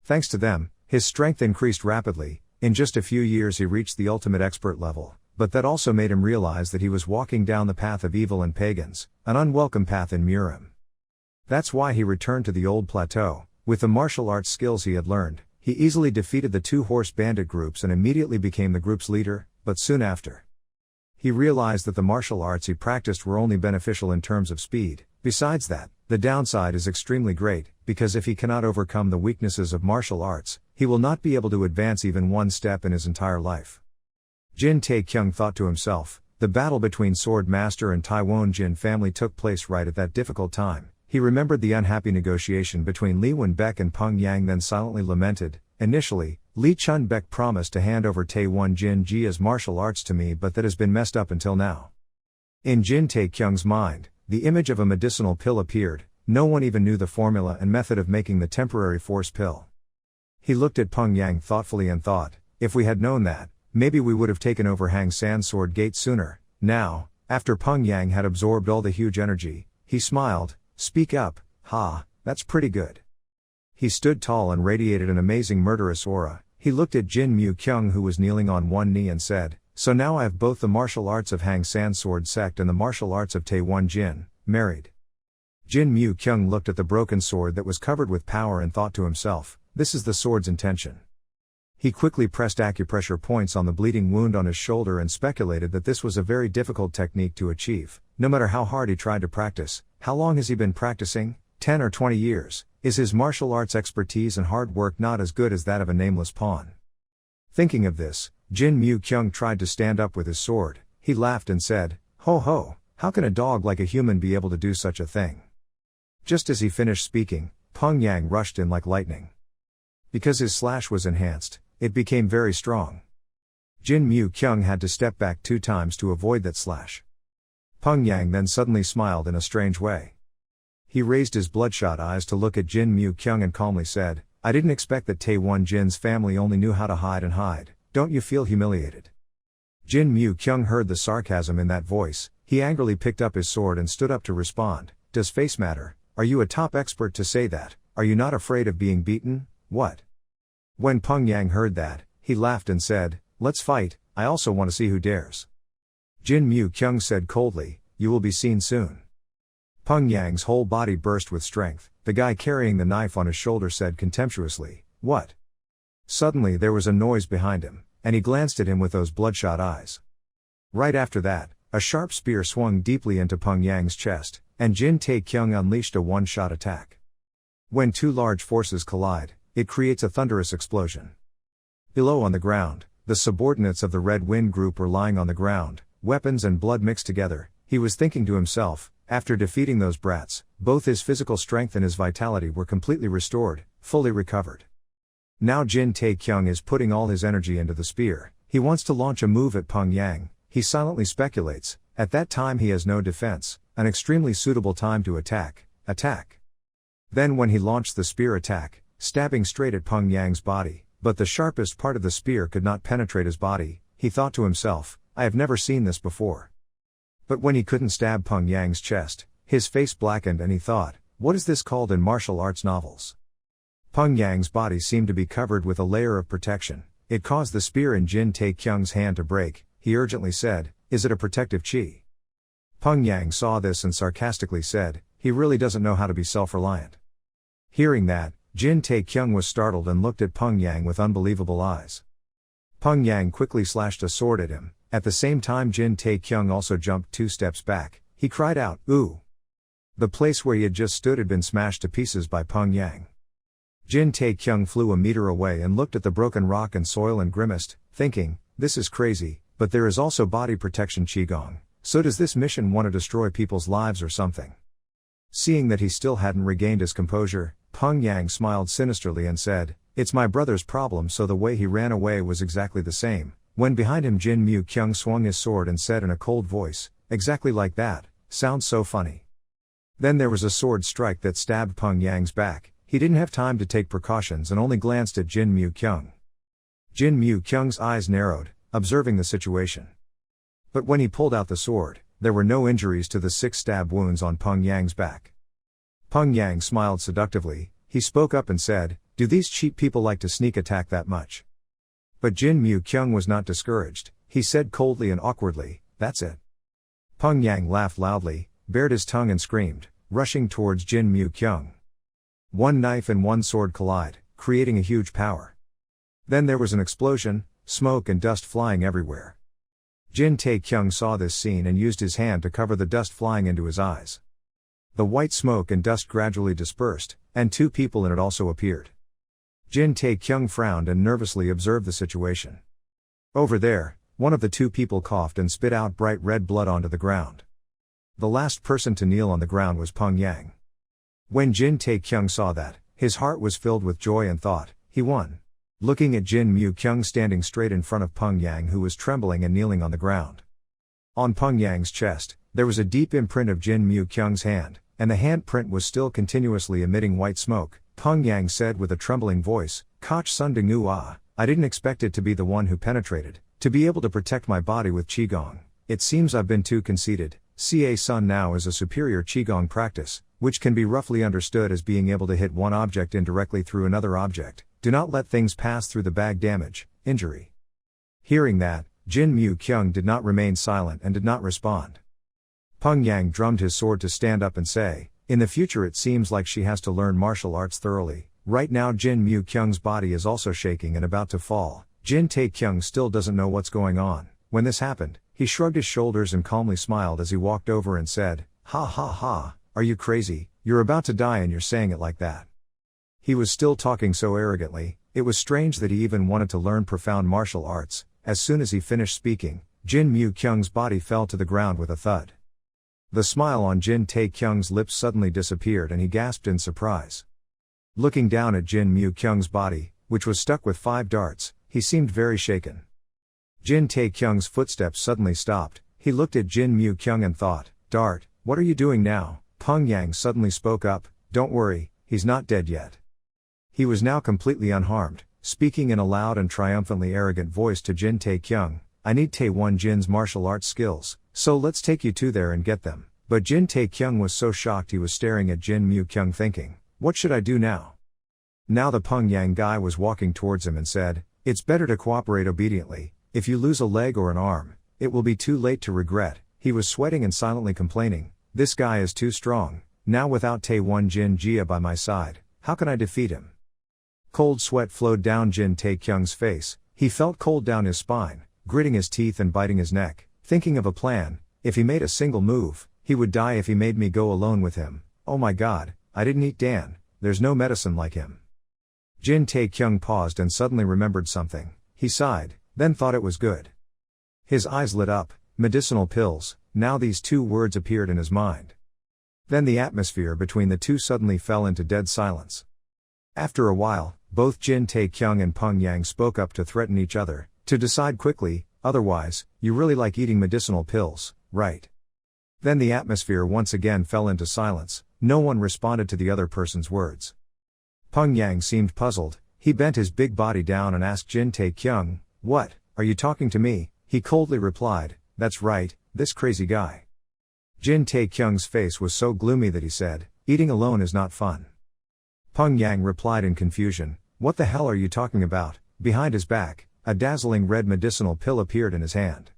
Thanks to them, his strength increased rapidly. In just a few years he reached the ultimate expert level, but that also made him realize that he was walking down the path of evil and pagans, an unwelcome path in Murim. That's why he returned to the old plateau. With the martial arts skills he had learned, he easily defeated the 2 horse bandit groups and immediately became the group's leader, but soon after, he realized that the martial arts he practiced were only beneficial in terms of speed. Besides that, the downside is extremely great, because if he cannot overcome the weaknesses of martial arts, he will not be able to advance even one step in his entire life. Jin Tae-kyung thought to himself, the battle between Sword Master and Taiwan Jin family took place right at that difficult time. He remembered the unhappy negotiation between Lee Wen-baek and Peng Yang, then silently lamented. Initially, Lee Chun-baek promised to hand over Taiwan Jin Ji as martial arts to me, but that has been messed up until now. In Jin Tae-kyung's mind, the image of a medicinal pill appeared. No one even knew the formula and method of making the temporary force pill. He looked at Peng Yang thoughtfully and thought, if we had known that, maybe we would have taken over Hang San Sword Gate sooner. Now, after Peng Yang had absorbed all the huge energy, he smiled. Speak up, that's pretty good. He stood tall and radiated an amazing murderous aura. He looked at Jin Mu Kyung, who was kneeling on one knee, and said, so now I have both the martial arts of Hang San Sword Sect and the martial arts of Taewon Jin, married. Jin Mu Kyung looked at the broken sword that was covered with power and thought to himself, this is the sword's intention. He quickly pressed acupressure points on the bleeding wound on his shoulder and speculated that this was a very difficult technique to achieve, no matter how hard he tried to practice. How long has he been practicing? 10 or 20 years. Is his martial arts expertise and hard work not as good as that of a nameless pawn? Thinking of this, Jin Mu Kyung tried to stand up with his sword. He laughed and said, ho ho, how can a dog like a human be able to do such a thing? Just as he finished speaking, Peng Yang rushed in like lightning. Because his slash was enhanced, it became very strong. Jin Mu Kyung had to step back 2 times to avoid that slash. Peng Yang then suddenly smiled in a strange way. He raised his bloodshot eyes to look at Jin Mu Kyung and calmly said, I didn't expect that Taewon Jin's family only knew how to hide and hide. Don't you feel humiliated? Jin Mu-kyung heard the sarcasm in that voice. He angrily picked up his sword and stood up to respond. Does face matter? Are you a top expert to say that? Are you not afraid of being beaten? What? When Peng Yang heard that, he laughed and said, let's fight, I also want to see who dares. Jin Mu-kyung said coldly, you will be seen soon. Peng Yang's whole body burst with strength. The guy carrying the knife on his shoulder said contemptuously, what? Suddenly there was a noise behind him, and he glanced at him with those bloodshot eyes. Right after that, a sharp spear swung deeply into Peng Yang's chest, and Jin Tae-kyung unleashed a one-shot attack. When two large forces collide, it creates a thunderous explosion. Below on the ground, the subordinates of the Red Wind Group were lying on the ground, weapons and blood mixed together. He was thinking to himself, after defeating those brats, both his physical strength and his vitality were completely restored, fully recovered. Now Jin Tae-kyung is putting all his energy into the spear. He wants to launch a move at Peng Yang. He silently speculates, at that time he has no defense, an extremely suitable time to attack. Then when he launched the spear attack, stabbing straight at Peng Yang's body, but the sharpest part of the spear could not penetrate his body, he thought to himself, I have never seen this before. But when he couldn't stab Peng Yang's chest, his face blackened and he thought, what is this called in martial arts novels? Peng Yang's body seemed to be covered with a layer of protection. It caused the spear in Jin Tae-kyung's hand to break. He urgently said, is it a protective chi? Peng Yang saw this and sarcastically said, he really doesn't know how to be self-reliant. Hearing that, Jin Tae-kyung was startled and looked at Peng Yang with unbelievable eyes. Peng Yang quickly slashed a sword at him. At the same time Jin Tae-kyung also jumped 2 steps back. He cried out, ooh! The place where he had just stood had been smashed to pieces by Peng Yang. Jin Tae-kyung flew a meter away and looked at the broken rock and soil and grimaced, thinking, this is crazy, but there is also body protection qigong, so does this mission want to destroy people's lives or something? Seeing that he still hadn't regained his composure, Peng Yang smiled sinisterly and said, it's my brother's problem, so the way he ran away was exactly the same. When behind him Jin Mu-kyung swung his sword and said in a cold voice, exactly like that, sounds so funny. Then there was a sword strike that stabbed Peng Yang's back. He didn't have time to take precautions and only glanced at Jin Mu-kyung. Jin Mu-kyung's eyes narrowed, observing the situation. But when he pulled out the sword, there were no injuries to the 6 stab wounds on Peng Yang's back. Peng Yang smiled seductively. He spoke up and said, do these cheap people like to sneak attack that much? But Jin Mu-kyung was not discouraged. He said coldly and awkwardly, that's it. Peng Yang laughed loudly, bared his tongue and screamed, rushing towards Jin Mu-kyung. One knife and one sword collide, creating a huge power. Then there was an explosion, smoke and dust flying everywhere. Jin Tae-kyung saw this scene and used his hand to cover the dust flying into his eyes. The white smoke and dust gradually dispersed, and 2 people in it also appeared. Jin Tae-kyung frowned and nervously observed the situation. Over there, one of the 2 people coughed and spit out bright red blood onto the ground. The last person to kneel on the ground was Peng Yang. When Jin Tae-kyung saw that, his heart was filled with joy and thought, he won. Looking at Jin Mu-kyung standing straight in front of Peng Yang who was trembling and kneeling on the ground. On Peng Yang's chest, there was a deep imprint of Jin Mu-kyung's hand, and the handprint was still continuously emitting white smoke. Peng Yang said with a trembling voice, Koch Sun Dingu Ah, I didn't expect it to be the one who penetrated, to be able to protect my body with qigong. It seems I've been too conceited. Ca Sun now is a superior qigong practice, which can be roughly understood as being able to hit one object indirectly through another object. Do not let things pass through the bag damage, injury. Hearing that, Jin Mu-kyung did not remain silent and did not respond. Peng Yang drummed his sword to stand up and say, in the future it seems like she has to learn martial arts thoroughly. Right now Jin Mu-kyung's body is also shaking and about to fall. Jin Tae-kyung still doesn't know what's going on. When this happened, he shrugged his shoulders and calmly smiled as he walked over and said, ha ha ha, are you crazy? You're about to die and you're saying it like that. He was still talking so arrogantly, it was strange that he even wanted to learn profound martial arts. As soon as he finished speaking, Jin Mu-kyung's body fell to the ground with a thud. The smile on Jin Tae-kyung's lips suddenly disappeared and he gasped in surprise. Looking down at Jin Mu-kyung's body, which was stuck with 5 darts, he seemed very shaken. Jin Tae-kyung's footsteps suddenly stopped. He looked at Jin Mu-kyung and thought, Dart, what are you doing now? Peng Yang suddenly spoke up, don't worry, he's not dead yet. He was now completely unharmed, speaking in a loud and triumphantly arrogant voice to Jin Tae-kyung, I need Taewon Jin's martial arts skills, so let's take you two there and get them. But Jin Tae-kyung was so shocked he was staring at Jin Mu-kyung thinking, what should I do now? Now the Pyongyang guy was walking towards him and said, it's better to cooperate obediently. If you lose a leg or an arm, it will be too late to regret. He was sweating and silently complaining, this guy is too strong. Now without Taewon Jin Jia by my side, how can I defeat him? Cold sweat flowed down Jin Tae-kyung's face. He felt cold down his spine, gritting his teeth and biting his neck, thinking of a plan. If he made a single move, he would die if he made me go alone with him. Oh my god, I didn't eat Dan, there's no medicine like him. Jin Tae-kyung paused and suddenly remembered something. He sighed, then thought it was good. His eyes lit up, medicinal pills, now these two words appeared in his mind. Then the atmosphere between the two suddenly fell into dead silence. After a while, both Jin Tae-kyung and Pyongyang spoke up to threaten each other, to decide quickly, otherwise, you really like eating medicinal pills, right? Then the atmosphere once again fell into silence, no one responded to the other person's words. Pyongyang seemed puzzled, he bent his big body down and asked Jin Tae-kyung, what, are you talking to me? He coldly replied, that's right, this crazy guy. Jin Tae-kyung's face was so gloomy that he said, eating alone is not fun. Pyongyang replied in confusion, what the hell are you talking about? Behind his back, a dazzling red medicinal pill appeared in his hand.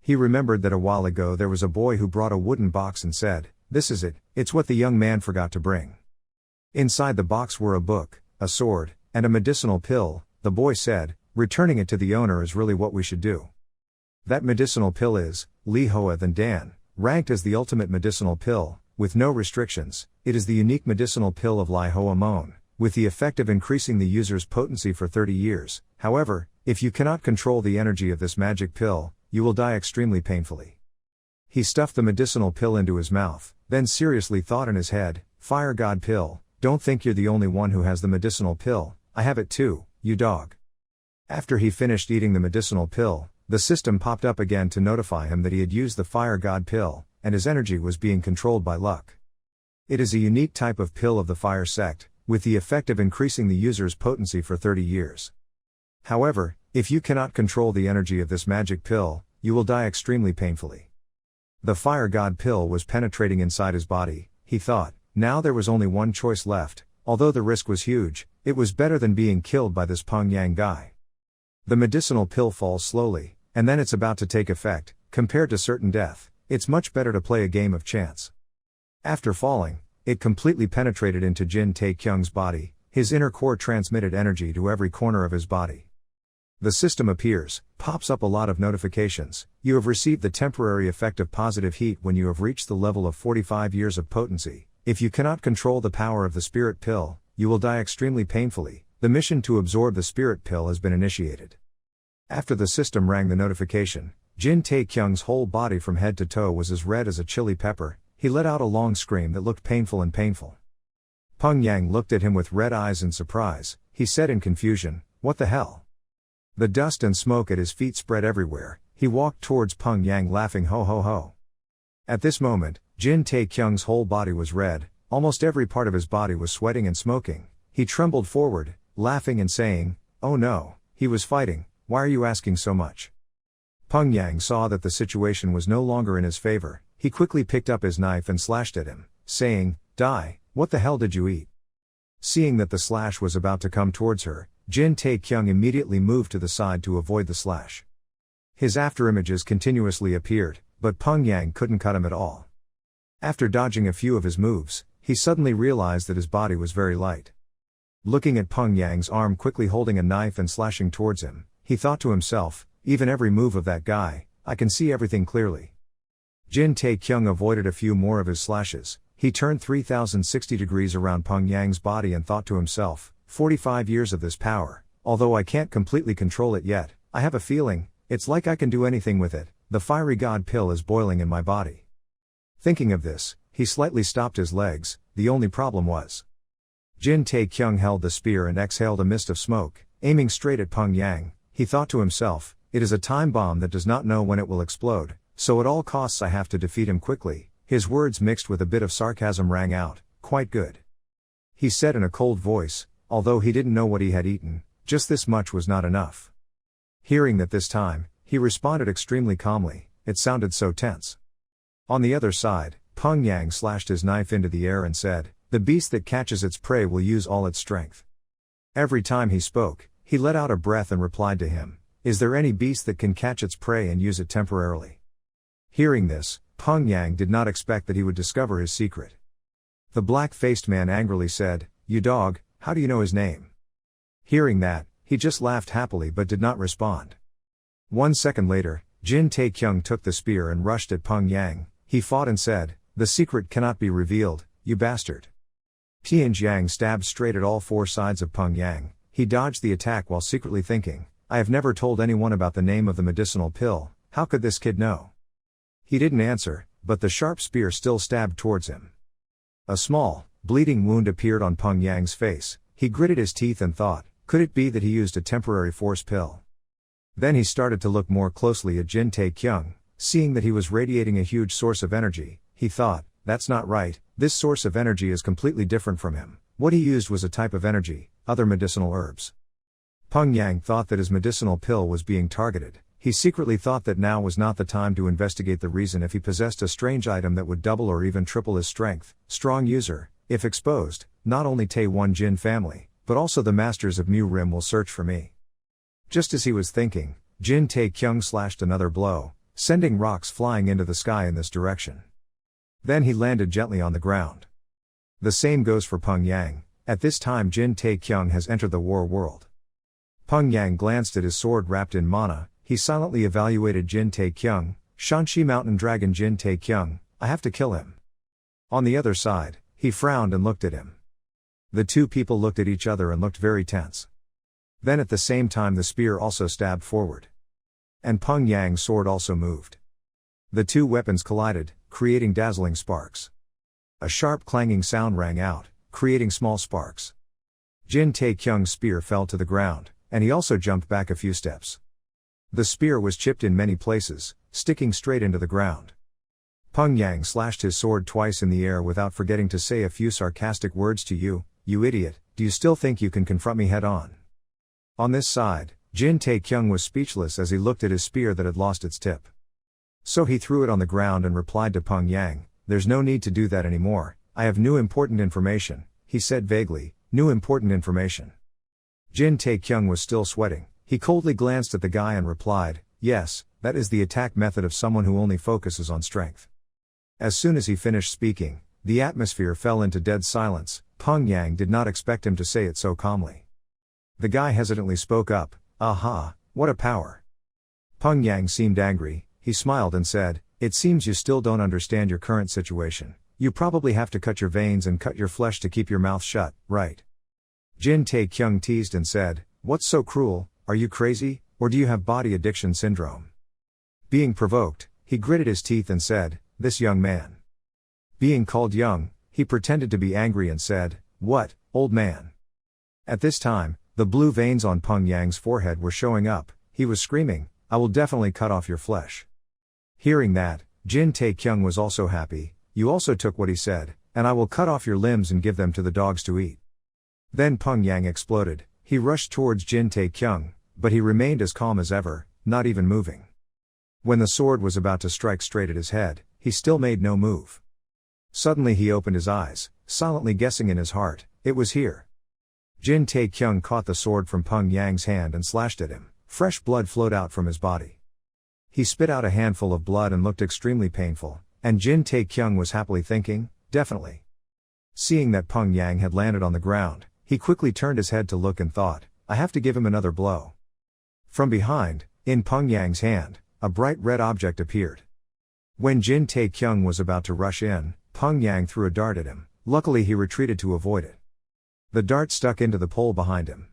He remembered that a while ago there was a boy who brought a wooden box and said, this is it, it's what the young man forgot to bring. Inside the box were a book, a sword, and a medicinal pill. The boy said, returning it to the owner is really what we should do. That medicinal pill is, Lee Hoa than Dan, ranked as the ultimate medicinal pill, with no restrictions. It is the unique medicinal pill of Lee Hoa Mon, with the effect of increasing the user's potency for 30 years. However, if you cannot control the energy of this magic pill, you will die extremely painfully. He stuffed the medicinal pill into his mouth, then seriously thought in his head, Fire God pill, don't think you're the only one who has the medicinal pill, I have it too, you dog. After he finished eating the medicinal pill, the system popped up again to notify him that he had used the Fire God pill, and his energy was being controlled by luck. It is a unique type of pill of the Fire sect, with the effect of increasing the user's potency for 30 years. However, if you cannot control the energy of this magic pill, you will die extremely painfully. The Fire God pill was penetrating inside his body, he thought, now there was only one choice left, although the risk was huge, it was better than being killed by this Pyongyang guy. The medicinal pill falls slowly, and then it's about to take effect. Compared to certain death, it's much better to play a game of chance. After falling, it completely penetrated into Jin Tae-kyung's body, his inner core transmitted energy to every corner of his body. The system appears, pops up a lot of notifications. You have received the temporary effect of positive heat when you have reached the level of 45 years of potency. If you cannot control the power of the spirit pill, you will die extremely painfully. The mission to absorb the spirit pill has been initiated. After the system rang the notification, Jin Tae-kyung's whole body from head to toe was as red as a chili pepper. He let out a long scream that looked painful and painful. Pyongyang looked at him with red eyes in surprise. He said in confusion, what the hell? The dust and smoke at his feet spread everywhere. He walked towards Pyongyang laughing ho ho ho. At this moment, Jin Tae-kyung's whole body was red, almost every part of his body was sweating and smoking. He trembled forward, laughing and saying, oh no, he was fighting, why are you asking so much? Pyongyang saw that the situation was no longer in his favor. He quickly picked up his knife and slashed at him, saying, die, what the hell did you eat? Seeing that the slash was about to come towards her, Jin Tae-kyung immediately moved to the side to avoid the slash. His afterimages continuously appeared, but Pyongyang couldn't cut him at all. After dodging a few of his moves, he suddenly realized that his body was very light. Looking at Pyongyang's arm quickly holding a knife and slashing towards him, he thought to himself, even every move of that guy, I can see everything clearly. Jin Tae-kyung avoided a few more of his slashes. He turned 3060 degrees around Pyongyang's body and thought to himself, 45 years of this power, although I can't completely control it yet, I have a feeling, it's like I can do anything with it. The fiery god pill is boiling in my body. Thinking of this, he slightly stopped his legs. The only problem was, Jin Tae-kyung held the spear and exhaled a mist of smoke, aiming straight at Pyongyang. He thought to himself, it is a time bomb that does not know when it will explode, so at all costs I have to defeat him quickly. His words mixed with a bit of sarcasm rang out, quite good. He said in a cold voice, although he didn't know what he had eaten, just this much was not enough. Hearing that this time, He responded extremely calmly, it sounded so tense. On the other side, Peng Yang slashed his knife into the air and said, "The beast that catches its prey will use all its strength." Every time he spoke, he let out a breath and replied to him, "Is there any beast that can catch its prey and use it temporarily?" Hearing this, Peng Yang did not expect that he would discover his secret. The black-faced man angrily said, "You dog, how do you know his name?" Hearing that, he just laughed happily but did not respond. 1 second later, Jin Taekyung took the spear and rushed at Peng Yang. He fought and said, "The secret cannot be revealed, you bastard." Tian Yang stabbed straight at all four sides of Peng Yang. He dodged the attack while secretly thinking, "I have never told anyone about the name of the medicinal pill, how could this kid know?" He didn't answer, but the sharp spear still stabbed towards him. A small, bleeding wound appeared on Peng Yang's face. He gritted his teeth and thought, could it be that he used a temporary force pill? Then he started to look more closely at Jin Taekyung. Seeing that he was radiating a huge source of energy, he thought, that's not right, this source of energy is completely different from him. What he used was a type of energy, other medicinal herbs. Peng Yang thought that his medicinal pill was being targeted. He secretly thought that now was not the time to investigate the reason if he possessed a strange item that would double or even triple his strength. Strong user, if exposed, not only Tae-1 Jin family, but also the masters of Murim will search for me. Just as he was thinking, Jin Tae-kyung slashed another blow, sending rocks flying into the sky in this direction. Then he landed gently on the ground. The same goes for Peng Yang. At this time Jin Tae-kyung has entered the war world. Peng Yang glanced at his sword wrapped in mana. He silently evaluated Jin Tae-kyung. Shanxi Mountain Dragon Jin Tae-kyung, I have to kill him. On the other side, he frowned and looked at him. The two people looked at each other and looked very tense. Then at the same time the spear also stabbed forward. And Peng Yang's sword also moved. The two weapons collided, creating dazzling sparks. A sharp clanging sound rang out, creating small sparks. Jin Tae-kyung's spear fell to the ground, and he also jumped back a few steps. The spear was chipped in many places, sticking straight into the ground. Peng Yang slashed his sword twice in the air without forgetting to say a few sarcastic words to you idiot, do you still think you can confront me head on? On this side, Jin Tae-kyung was speechless as he looked at his spear that had lost its tip. So he threw it on the ground and replied to Peng Yang, there's no need to do that anymore, I have new important information, he said vaguely, new important information. Jin Tae-kyung was still sweating, he coldly glanced at the guy and replied, yes, that is the attack method of someone who only focuses on strength. As soon as he finished speaking, the atmosphere fell into dead silence. Peng Yang did not expect him to say it so calmly. The guy hesitantly spoke up, aha, what a power. Peng Yang seemed angry, he smiled and said, it seems you still don't understand your current situation. You probably have to cut your veins and cut your flesh to keep your mouth shut, right? Jin Tae-kyung teased and said, what's so cruel, are you crazy, or do you have body addiction syndrome? Being provoked, he gritted his teeth and said, this young man. Being called young, he pretended to be angry and said, what, old man? At this time, the blue veins on Peng Yang's forehead were showing up. He was screaming, I will definitely cut off your flesh. Hearing that, Jin Tae-kyung was also happy, you also took what he said, and I will cut off your limbs and give them to the dogs to eat. Then Peng Yang exploded, he rushed towards Jin Tae-kyung, but he remained as calm as ever, not even moving. When the sword was about to strike straight at his head, he still made no move. Suddenly he opened his eyes, silently guessing in his heart, it was here. Jin Tae-kyung caught the sword from Peng Yang's hand and slashed at him. Fresh blood flowed out from his body. He spit out a handful of blood and looked extremely painful, and Jin Tae-kyung was happily thinking, definitely. Seeing that Peng Yang had landed on the ground, he quickly turned his head to look and thought, I have to give him another blow. From behind, in Peng Yang's hand, a bright red object appeared. When Jin Tae-kyung was about to rush in, Peng Yang threw a dart at him. Luckily he retreated to avoid it. The dart stuck into the pole behind him.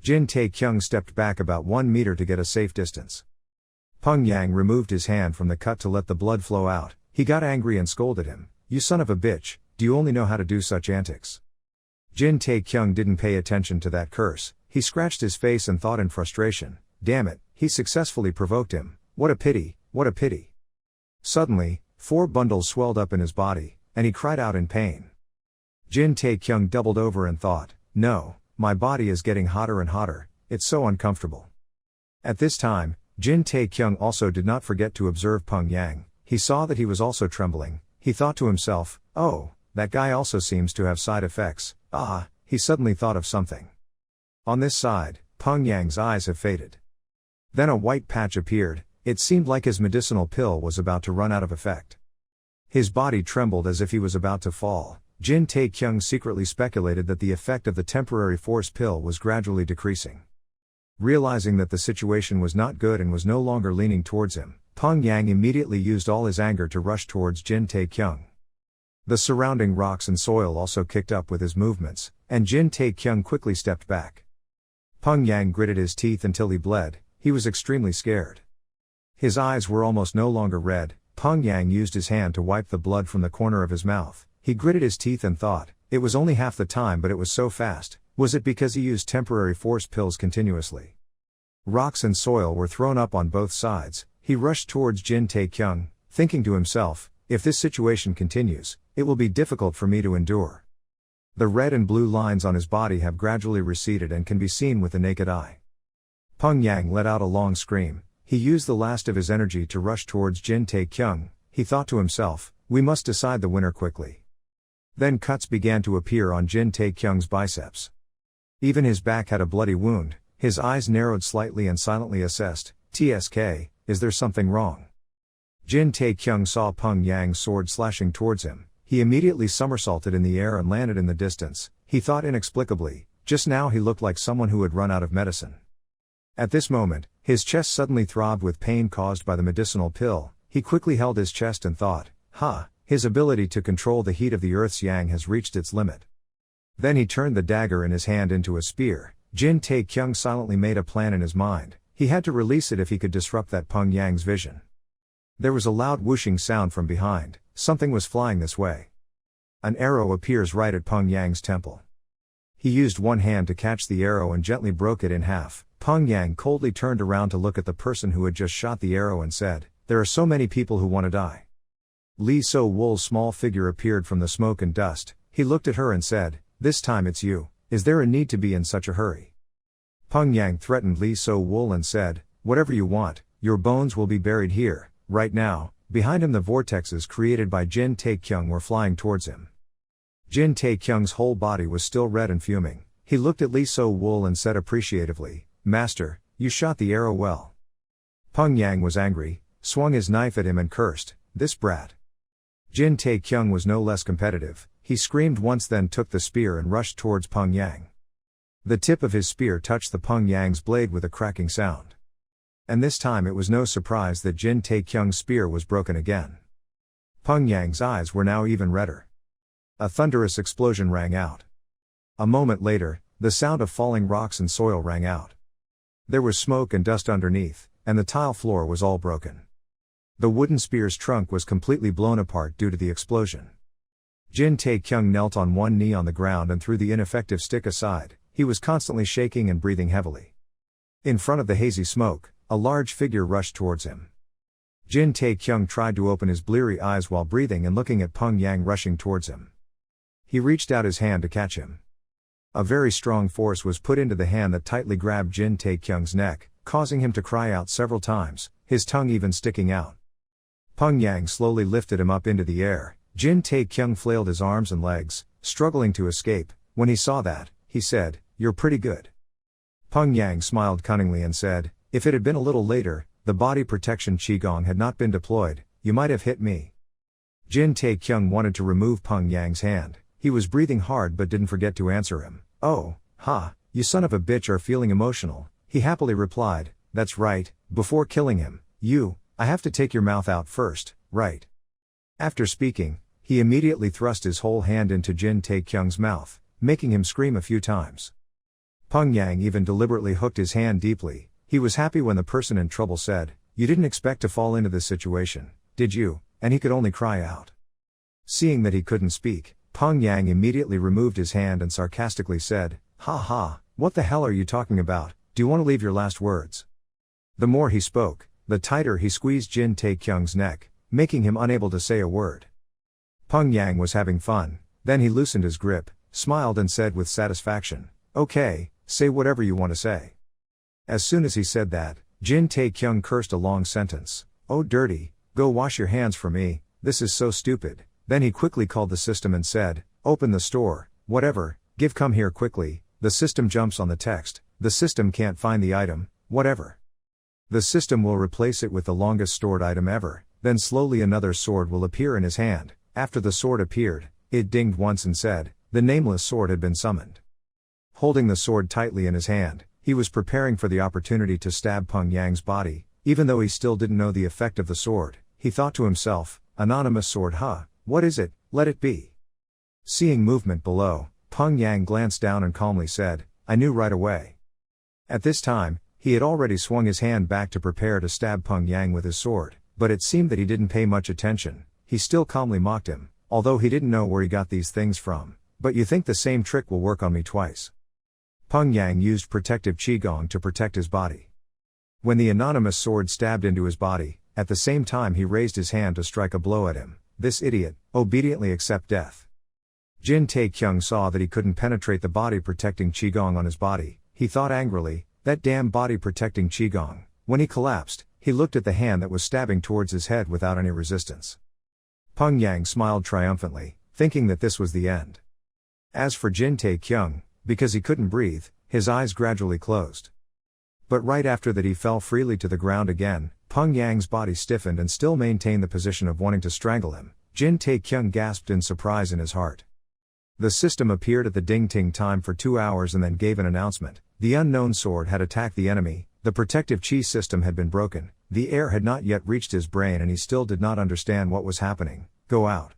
Jin Tae-kyung stepped back about 1 meter to get a safe distance. Peng Yang removed his hand from the cut to let the blood flow out. He got angry and scolded him, you son of a bitch, do you only know how to do such antics? Jin Tae-kyung didn't pay attention to that curse. He scratched his face and thought in frustration, damn it, he successfully provoked him, what a pity, what a pity. Suddenly, 4 bundles swelled up in his body, and he cried out in pain. Jin Tae-kyung doubled over and thought, no, my body is getting hotter and hotter, it's so uncomfortable. At this time, Jin Tae-kyung also did not forget to observe Peng Yang. He saw that he was also trembling. He thought to himself, oh, that guy also seems to have side effects. He suddenly thought of something. On this side, Peng Yang's eyes have faded. Then a white patch appeared. It seemed like his medicinal pill was about to run out of effect. His body trembled as if he was about to fall. Jin Tae-kyung secretly speculated that the effect of the temporary force pill was gradually decreasing. Realizing that the situation was not good and was no longer leaning towards him, Peng Yang immediately used all his anger to rush towards Jin Tae-kyung. The surrounding rocks and soil also kicked up with his movements, and Jin Tae-kyung quickly stepped back. Peng Yang gritted his teeth until he bled. He was extremely scared. His eyes were almost no longer red. Peng Yang used his hand to wipe the blood from the corner of his mouth. He gritted his teeth and thought, it was only half the time, but it was so fast. Was it because he used temporary force pills continuously? Rocks and soil were thrown up on both sides. He rushed towards Jin Tae-kyung, thinking to himself, if this situation continues, it will be difficult for me to endure. The red and blue lines on his body have gradually receded and can be seen with the naked eye. Peng Yang let out a long scream. He used the last of his energy to rush towards Jin Tae-kyung. He thought to himself, we must decide the winner quickly. Then cuts began to appear on Jin Tae-kyung's biceps. Even his back had a bloody wound. His eyes narrowed slightly and silently assessed, TSK, is there something wrong? Jin Tae-kyung saw Peng Yang's sword slashing towards him. He immediately somersaulted in the air and landed in the distance. He thought inexplicably, just now he looked like someone who had run out of medicine. At this moment, his chest suddenly throbbed with pain caused by the medicinal pill. He quickly held his chest and thought, his ability to control the heat of the earth's yang has reached its limit. Then he turned the dagger in his hand into a spear. Jin Tae-kyung silently made a plan in his mind. He had to release it if he could disrupt that Peng Yang's vision. There was a loud whooshing sound from behind. Something was flying this way. An arrow appears right at Peng Yang's temple. He used one hand to catch the arrow and gently broke it in half. Peng Yang coldly turned around to look at the person who had just shot the arrow and said, there are so many people who want to die. Lee So-wool's small figure appeared from the smoke and dust. He looked at her and said, this time it's you. Is there a need to be in such a hurry? Peng Yang threatened Lee So-wool and said, whatever you want, your bones will be buried here, right now. Behind him the vortexes created by Jin Tae-kyung were flying towards him. Jin Tae-kyung's whole body was still red and fuming. He looked at Lee So-wool and said appreciatively, Master, you shot the arrow well. Peng Yang was angry, swung his knife at him and cursed, this brat. Jin Tae-kyung was no less competitive. He screamed once, then took the spear and rushed towards Peng Yang. The tip of his spear touched the Peng Yang's blade with a cracking sound. And this time it was no surprise that Jin Tae-kyung's spear was broken again. Peng Yang's eyes were now even redder. A thunderous explosion rang out. A moment later, the sound of falling rocks and soil rang out. There was smoke and dust underneath, and the tile floor was all broken. The wooden spear's trunk was completely blown apart due to the explosion. Jin Tae-kyung knelt on one knee on the ground and threw the ineffective stick aside. He was constantly shaking and breathing heavily. In front of the hazy smoke, a large figure rushed towards him. Jin Tae-kyung tried to open his bleary eyes while breathing and looking at Peng Yang rushing towards him. He reached out his hand to catch him. A very strong force was put into the hand that tightly grabbed Jin Tae-kyung's neck, causing him to cry out several times, his tongue even sticking out. Peng Yang slowly lifted him up into the air. Jin Tae-kyung flailed his arms and legs, struggling to escape. When he saw that, he said, "You're pretty good." Peng Yang smiled cunningly and said, "If it had been a little later, the body protection qigong had not been deployed, you might have hit me." Jin Tae-kyung wanted to remove Peng Yang's hand. He was breathing hard but didn't forget to answer him. "Oh, you son of a bitch are feeling emotional," he happily replied. "That's right, before killing him, I have to take your mouth out first, right?" After speaking, he immediately thrust his whole hand into Jin Tae-kyung's mouth, making him scream a few times. Peng Yang even deliberately hooked his hand deeply. He was happy when the person in trouble said, "You didn't expect to fall into this situation, did you?" And he could only cry out. Seeing that he couldn't speak, Peng Yang immediately removed his hand and sarcastically said, "What the hell are you talking about? Do you want to leave your last words?" The more he spoke, the tighter he squeezed Jin Tae-kyung's neck, making him unable to say a word. Peng Yang was having fun. Then he loosened his grip, smiled and said with satisfaction, "Okay, say whatever you want to say." As soon as he said that, Jin Tae-kyung cursed a long sentence. "Oh dirty, go wash your hands for me, this is so stupid." Then he quickly called the system and said, "Open the store, whatever, come here quickly." The system jumps on the text, the system can't find the item, whatever. The system will replace it with the longest stored item ever, then slowly another sword will appear in his hand. After the sword appeared, it dinged once and said, the nameless sword had been summoned. Holding the sword tightly in his hand, he was preparing for the opportunity to stab Peng Yang's body, even though he still didn't know the effect of the sword. He thought to himself, anonymous sword, huh, what is it, let it be. Seeing movement below, Peng Yang glanced down and calmly said, I knew right away. At this time, he had already swung his hand back to prepare to stab Peng Yang with his sword, but it seemed that he didn't pay much attention. He still calmly mocked him, although he didn't know where he got these things from. But you think the same trick will work on me twice. Peng Yang used protective qigong to protect his body. When the anonymous sword stabbed into his body, at the same time he raised his hand to strike a blow at him. This idiot, obediently accept death. Jin Tae-kyung saw that he couldn't penetrate the body protecting qigong on his body. He thought angrily, that damn body protecting qigong. When he collapsed, he looked at the hand that was stabbing towards his head without any resistance. Peng Yang smiled triumphantly, thinking that this was the end. As for Jin Tae-kyung, because he couldn't breathe, his eyes gradually closed. But right after that he fell freely to the ground again. Peng Yang's body stiffened and still maintained the position of wanting to strangle him. Jin Tae-kyung gasped in surprise in his heart. The system appeared at the ding-ting time for 2 hours and then gave an announcement. The unknown sword had attacked the enemy, the protective chi system had been broken, the air had not yet reached his brain and he still did not understand what was happening. Go out.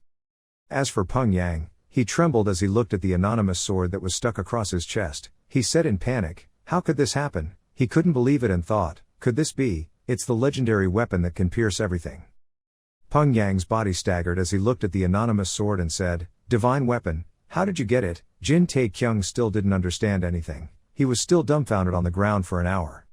As for Peng Yang, he trembled as he looked at the anonymous sword that was stuck across his chest. He said in panic, how could this happen? He couldn't believe it and thought, could this be? It's the legendary weapon that can pierce everything. Peng Yang's body staggered as he looked at the anonymous sword and said, divine weapon, how did you get it? Jin Tae-kyung still didn't understand anything. He was still dumbfounded on the ground for an hour.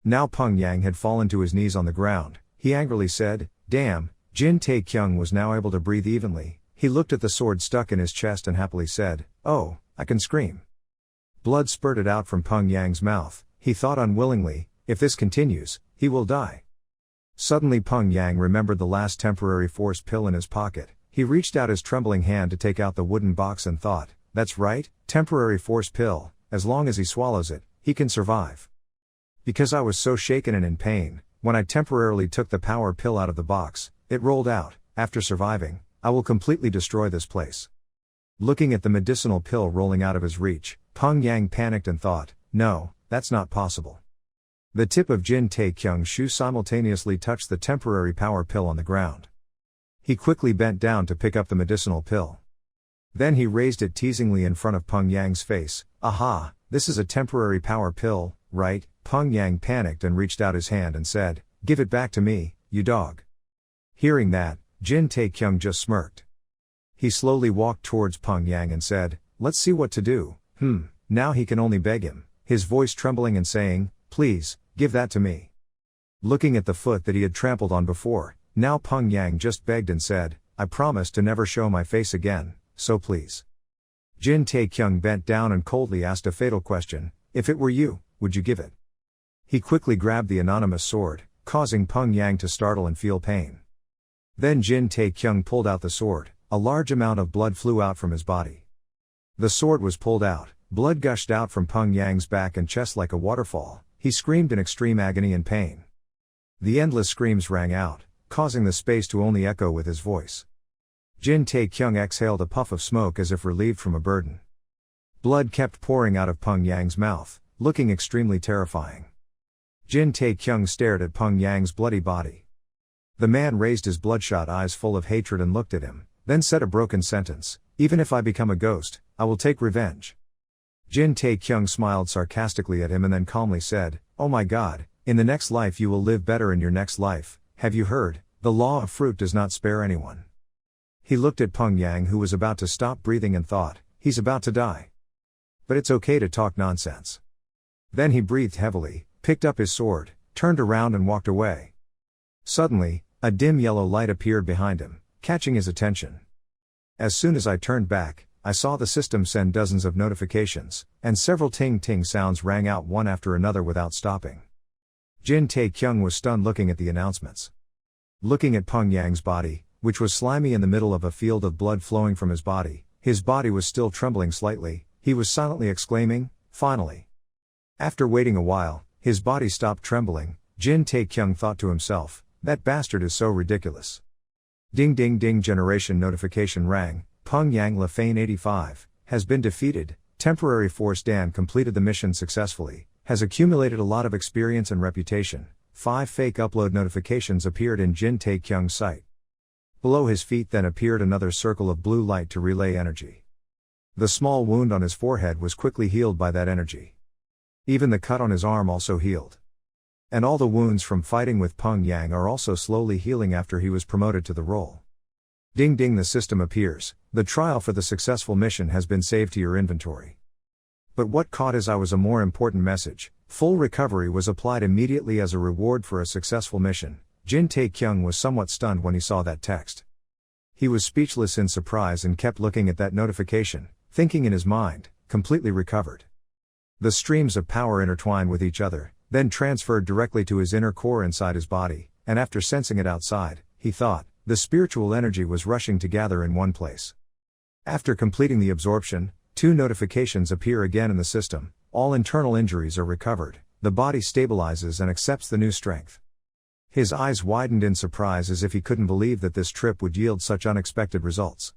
Now Peng Yang had fallen to his knees on the ground. He angrily said, damn. Jin Tae-kyung was now able to breathe evenly. He looked at the sword stuck in his chest and happily said, oh, I can scream. Blood spurted out from Peng Yang's mouth. He thought unwillingly, if this continues, he will die. Suddenly Peng Yang remembered the last temporary force pill in his pocket. He reached out his trembling hand to take out the wooden box and thought, that's right, temporary force pill, as long as he swallows it, he can survive. Because I was so shaken and in pain, when I temporarily took the power pill out of the box, it rolled out. After surviving, I will completely destroy this place. Looking at the medicinal pill rolling out of his reach, Peng Yang panicked and thought, no, that's not possible. The tip of Jin Tae-kyung's shoe simultaneously touched the temporary power pill on the ground. He quickly bent down to pick up the medicinal pill. Then he raised it teasingly in front of Peng Yang's face. Aha, this is a temporary power pill, right? Peng Yang panicked and reached out his hand and said, give it back to me, you dog. Hearing that, Jin Tae-kyung just smirked. He slowly walked towards Peng Yang and said, let's see what to do. Now he can only beg him, his voice trembling and saying, please, give that to me. Looking at the foot that he had trampled on before, now Peng Yang just begged and said, I promise to never show my face again, so please. Jin Tae-kyung bent down and coldly asked a fatal question, if it were you, would you give it? He quickly grabbed the anonymous sword, causing Peng Yang to startle and feel pain. Then Jin Tae-kyung pulled out the sword. A large amount of blood flew out from his body. The sword was pulled out, blood gushed out from Peng Yang's back and chest like a waterfall. He screamed in extreme agony and pain. The endless screams rang out, causing the space to only echo with his voice. Jin Tae-kyung exhaled a puff of smoke as if relieved from a burden. Blood kept pouring out of Peng Yang's mouth, looking extremely terrifying. Jin Tae-kyung stared at Peng Yang's bloody body. The man raised his bloodshot eyes full of hatred and looked at him, then said a broken sentence, even if I become a ghost, I will take revenge. Jin Tae-kyung smiled sarcastically at him and then calmly said, oh my god, in the next life you will live better in your next life. Have you heard, the law of fruit does not spare anyone. He looked at Peng Yang who was about to stop breathing and thought, he's about to die. But it's okay to talk nonsense. Then he breathed heavily, picked up his sword, turned around and walked away. Suddenly, a dim yellow light appeared behind him, catching his attention. As soon as I turned back, I saw the system send dozens of notifications, and several ting-ting sounds rang out one after another without stopping. Jin Tae-kyung was stunned looking at the announcements. Looking at Peng Yang's body, which was slimy in the middle of a field of blood flowing from his body was still trembling slightly, he was silently exclaiming, "Finally!" After waiting a while, his body stopped trembling. Jin Tae-kyung thought to himself, "That bastard is so ridiculous." Ding ding ding, generation notification rang. Peng Yang Lafane 85, has been defeated. Temporary Force Dan completed the mission successfully, has accumulated a lot of experience and reputation. 5 fake upload notifications appeared in Jin Tae-kyung's sight. Below his feet then appeared another circle of blue light to relay energy. The small wound on his forehead was quickly healed by that energy. Even the cut on his arm also healed. And all the wounds from fighting with Peng Yang are also slowly healing after he was promoted to the role. Ding ding, the system appears. The trial for the successful mission has been saved to your inventory. But what caught his eye was a more important message. Full recovery was applied immediately as a reward for a successful mission. Jin Tae-kyung was somewhat stunned when he saw that text. He was speechless in surprise and kept looking at that notification, thinking in his mind, completely recovered. The streams of power intertwined with each other, then transferred directly to his inner core inside his body, and after sensing it outside, he thought, the spiritual energy was rushing to gather in one place. After completing the absorption, 2 notifications appear again in the system. All internal injuries are recovered, the body stabilizes and accepts the new strength. His eyes widened in surprise as if he couldn't believe that this trip would yield such unexpected results.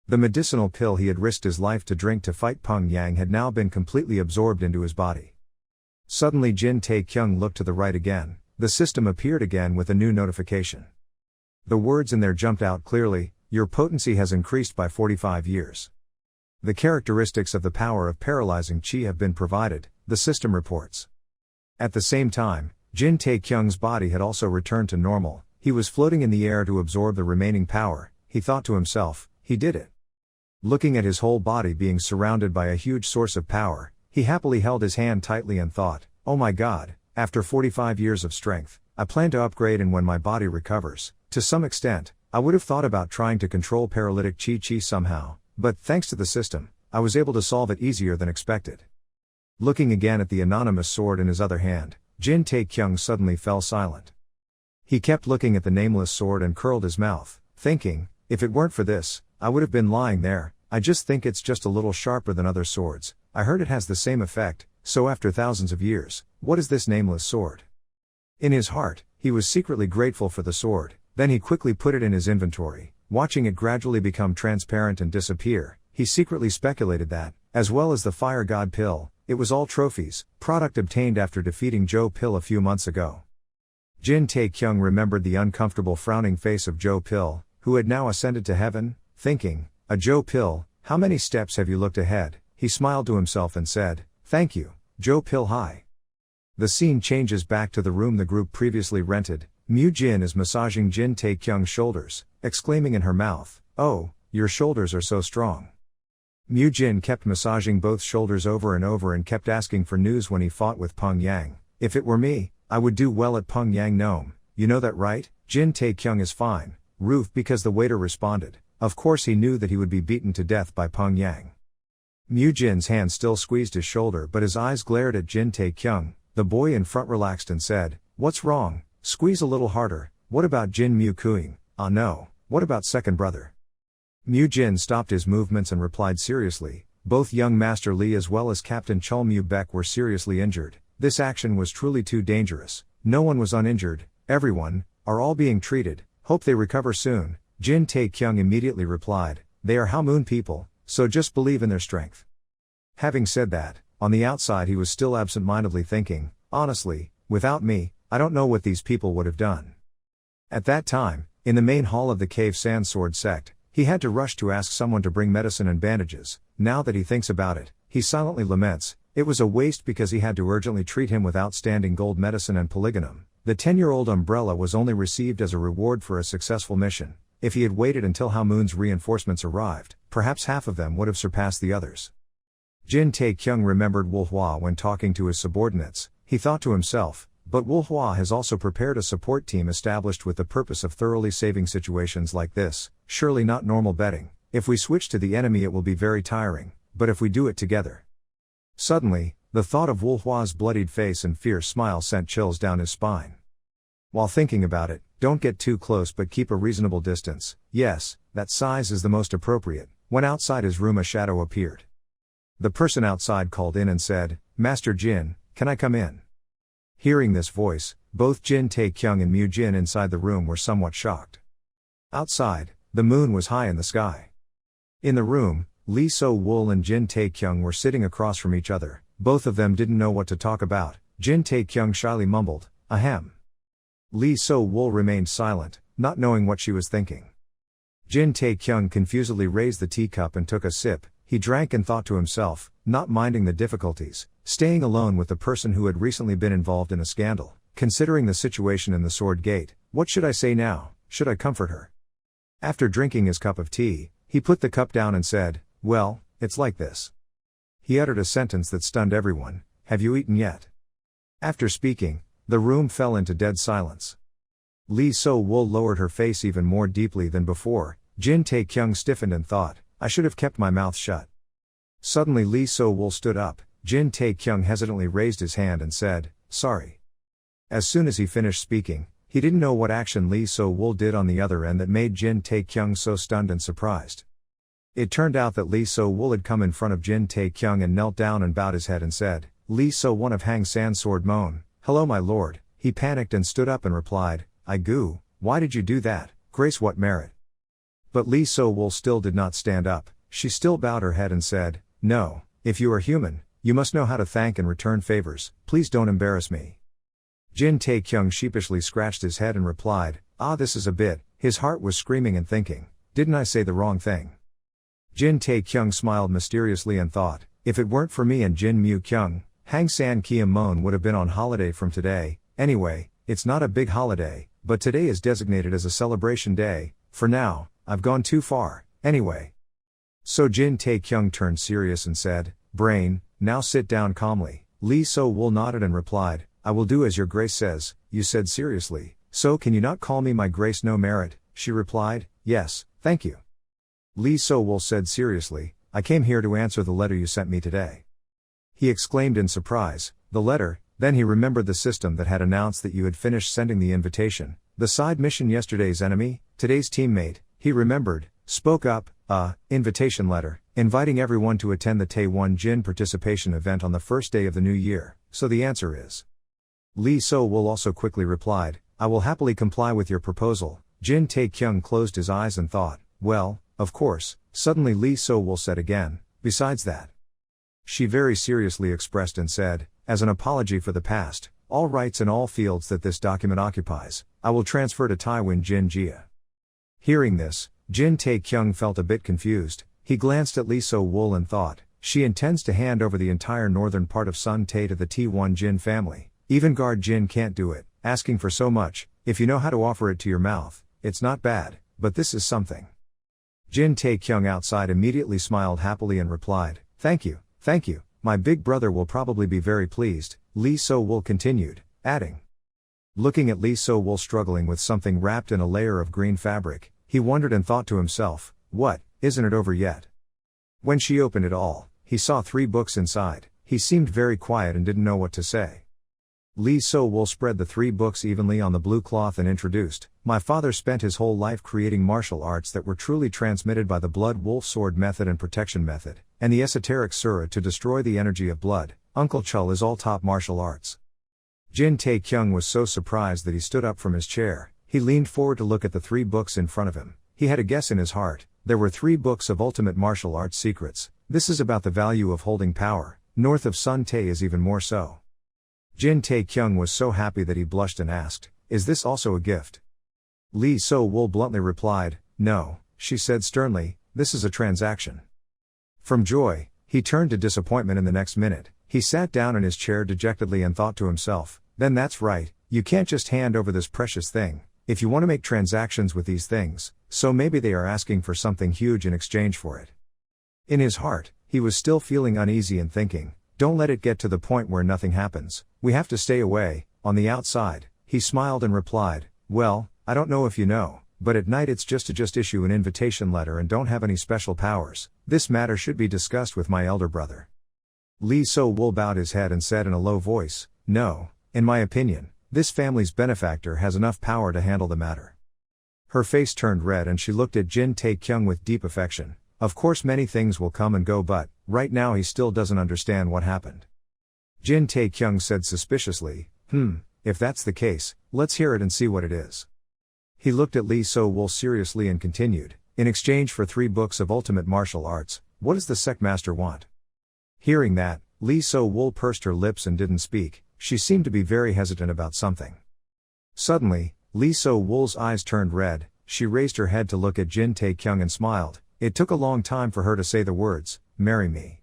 The medicinal pill he had risked his life to drink to fight Peng Yang had now been completely absorbed into his body. Suddenly Jin Tae-kyung looked to the right again. The system appeared again with a new notification. The words in there jumped out clearly: your potency has increased by 45 years. The characteristics of the power of paralyzing chi have been provided, the system reports. At the same time, Jin Tae-kyung's body had also returned to normal. He was floating in the air to absorb the remaining power. He thought to himself, he did it. Looking at his whole body being surrounded by a huge source of power, he happily held his hand tightly and thought, oh my God, after 45 years of strength, I plan to upgrade, and when my body recovers, to some extent, I would have thought about trying to control paralytic chi somehow, but thanks to the system, I was able to solve it easier than expected. Looking again at the anonymous sword in his other hand, Jin Tae-kyung suddenly fell silent. He kept looking at the nameless sword and curled his mouth, thinking, if it weren't for this, I would have been lying there. I just think it's just a little sharper than other swords. I heard it has the same effect, so after thousands of years, what is this nameless sword? In his heart, he was secretly grateful for the sword, then he quickly put it in his inventory. Watching it gradually become transparent and disappear, he secretly speculated that, as well as the Fire God pill, it was all trophies, product obtained after defeating Joe Pill a few months ago. Jin Tae-kyung remembered the uncomfortable frowning face of Joe Pill, who had now ascended to heaven, thinking, a Joe Pill, how many steps have you looked ahead? He smiled to himself and said, thank you, Joe Pill. Hi. The scene changes back to the room the group previously rented. Mu Jin is massaging Jin Tae-kyung's shoulders, exclaiming in her mouth, oh, your shoulders are so strong. Mu Jin kept massaging both shoulders over and kept asking for news when he fought with Peng Yang. If it were me, I would do well at Peng Yang Gnome, you know that right? Jin Tae-kyung is fine, Ruth, because the waiter responded. Of course he knew that he would be beaten to death by Peng Yang. Mu Jin's hand still squeezed his shoulder, but his eyes glared at Jin Tae-kyung. The boy in front relaxed and said, what's wrong? Squeeze a little harder. What about Jin Mu Kuing? Ah no, what about second brother? Mu Jin stopped his movements and replied seriously, both young Master Li as well as Captain Chul Mu Baek were seriously injured. This action was truly too dangerous. No one was uninjured, everyone, are all being treated, hope they recover soon. Jin Tae-kyung immediately replied, they are Half-Moon people, so just believe in their strength. Having said that, on the outside he was still absent-mindedly thinking, honestly, without me, I don't know what these people would have done. At that time, in the main hall of the Cave Sand Sword sect, he had to rush to ask someone to bring medicine and bandages. Now that he thinks about it, he silently laments, it was a waste because he had to urgently treat him with outstanding gold medicine and polygonum. The 10-year-old umbrella was only received as a reward for a successful mission. If he had waited until Half-Moon's reinforcements arrived, perhaps half of them would have surpassed the others. Jin Tae-kyung remembered Wu Hua when talking to his subordinates. He thought to himself, but Wu Hua has also prepared a support team established with the purpose of thoroughly saving situations like this, surely not normal betting. If we switch to the enemy it will be very tiring, but if we do it together. Suddenly, The thought of Wu Hua's bloodied face and fierce smile sent chills down his spine. While thinking about it, don't get too close but keep a reasonable distance. Yes, that size is the most appropriate. When outside his room a shadow appeared. The person outside called in and said, Master Jin, can I come in? Hearing this voice, both Jin Taekyung and Mu Jin inside the room were somewhat shocked. Outside, the moon was high in the sky. In the room, Lee So-wol and Jin Taekyung were sitting across from each other. Both of them didn't know what to talk about. Jin Taekyung shyly mumbled, ahem. Lee So-wol remained silent, not knowing what she was thinking. Jin Taekyung confusedly raised the teacup and took a sip. He drank and thought to himself, not minding the difficulties, staying alone with the person who had recently been involved in a scandal. Considering the situation in the Sword Gate, what should I say now? Should I comfort her? After drinking his cup of tea, he put the cup down and said, well, it's like this. He uttered a sentence that stunned everyone, have you eaten yet? After speaking, the room fell into dead silence. Lee So-wol lowered her face even more deeply than before. Jin Taekyung stiffened and thought, I should have kept my mouth shut. Suddenly Lee So-wol stood up. Jin Taekyung hesitantly raised his hand and said, sorry. As soon as he finished speaking, he didn't know what action Lee So-wol did on the other end that made Jin Taekyung so stunned and surprised. It turned out that Lee So-wol had come in front of Jin Taekyung and knelt down and bowed his head and said, Lee So-won of Hang San's sword moan, hello my lord. He panicked and stood up and replied, I goo, why did you do that, grace what merit? But Lee So-wol still did not stand up. She still bowed her head and said, no, if you are human, you must know how to thank and return favors, please don't embarrass me. Jin Taekyung sheepishly scratched his head and replied, this is a bit. His heart was screaming and thinking, didn't I say the wrong thing? Jin Taekyung smiled mysteriously and thought, if it weren't for me and Jin Mu Kyung, Hang San Kia Moan would have been on holiday from today. Anyway, it's not a big holiday, but today is designated as a celebration day. For now, I've gone too far, anyway. So Jin Taekyung turned serious and said, brain, now sit down calmly. Lee So-wol nodded and replied, I will do as your grace says. You said seriously, so can you not call me my grace no merit? She replied, yes, thank you. Lee So-wol said seriously, I came here to answer the letter you sent me today. He exclaimed in surprise, the letter? Then he remembered the system that had announced that you had finished sending the invitation. The side mission yesterday's enemy, today's teammate, he remembered, spoke up, invitation letter, inviting everyone to attend the Taewon Jin participation event on the first day of the new year, so the answer is. Lee So-wol also quickly replied, I will happily comply with your proposal. Jin Taekyung closed his eyes and thought, well, of course. Suddenly Lee So-wol said again, besides that. She very seriously expressed and said, as an apology for the past, all rights in all fields that this document occupies, I will transfer to Taiwan Jin Jia. Hearing this, Jin Taekyung felt a bit confused. He glanced at Lee So-wol and thought, she intends to hand over the entire northern part of Sun Tae to the T1 Jin family. Even Guard Jin can't do it, asking for so much. If you know how to offer it to your mouth, it's not bad, but this is something. Jin Taekyung outside immediately smiled happily and replied, thank you, my big brother will probably be very pleased. Lee So-wol continued, adding. Looking at Lee So-wol struggling with something wrapped in a layer of green fabric, he wondered and thought to himself, what, isn't it over yet? When she opened it all, he saw 3 books inside. He seemed very quiet and didn't know what to say. Lee So-wol spread the 3 books evenly on the blue cloth and introduced, my father spent his whole life creating martial arts that were truly transmitted by the blood wolf sword method and protection method, and the esoteric surah to destroy the energy of blood. Uncle Chul is all top martial arts. Jin Taekyung was so surprised that he stood up from his chair. He leaned forward to look at the 3 books in front of him. He had a guess in his heart. There were 3 books of ultimate martial arts secrets. This is about the value of holding power. North of Sun Tae is even more so. Jin Taekyung was so happy that he blushed and asked, is this also a gift? Lee So-wol bluntly replied, no, she said sternly, this is a transaction. From joy, he turned to disappointment in the next minute. He sat down in his chair dejectedly and thought to himself, then that's right, you can't just hand over this precious thing. If you want to make transactions with these things, so maybe they are asking for something huge in exchange for it. In his heart, he was still feeling uneasy and thinking, don't let it get to the point where nothing happens. We have to stay away. On the outside, he smiled and replied, well, I don't know if you know, but at night it's just to issue an invitation letter and don't have any special powers. This matter should be discussed with my elder brother. Li So-wul bowed his head and said in a low voice, "No, in my opinion, this family's benefactor has enough power to handle the matter." Her face turned red and she looked at Jin Tae-kyung with deep affection. Of course many things will come and go, but right now he still doesn't understand what happened. Jin Tae-kyung said suspiciously, if that's the case, let's hear it and see what it is. He looked at Li So-wul seriously and continued, "In exchange for 3 books of ultimate martial arts, what does the sect master want?" Hearing that, Li So-wul pursed her lips and didn't speak. She seemed to be very hesitant about something. Suddenly, Li So-wul's eyes turned red. She raised her head to look at Jin Tae-kyung and smiled. It took a long time for her to say the words, "Marry me."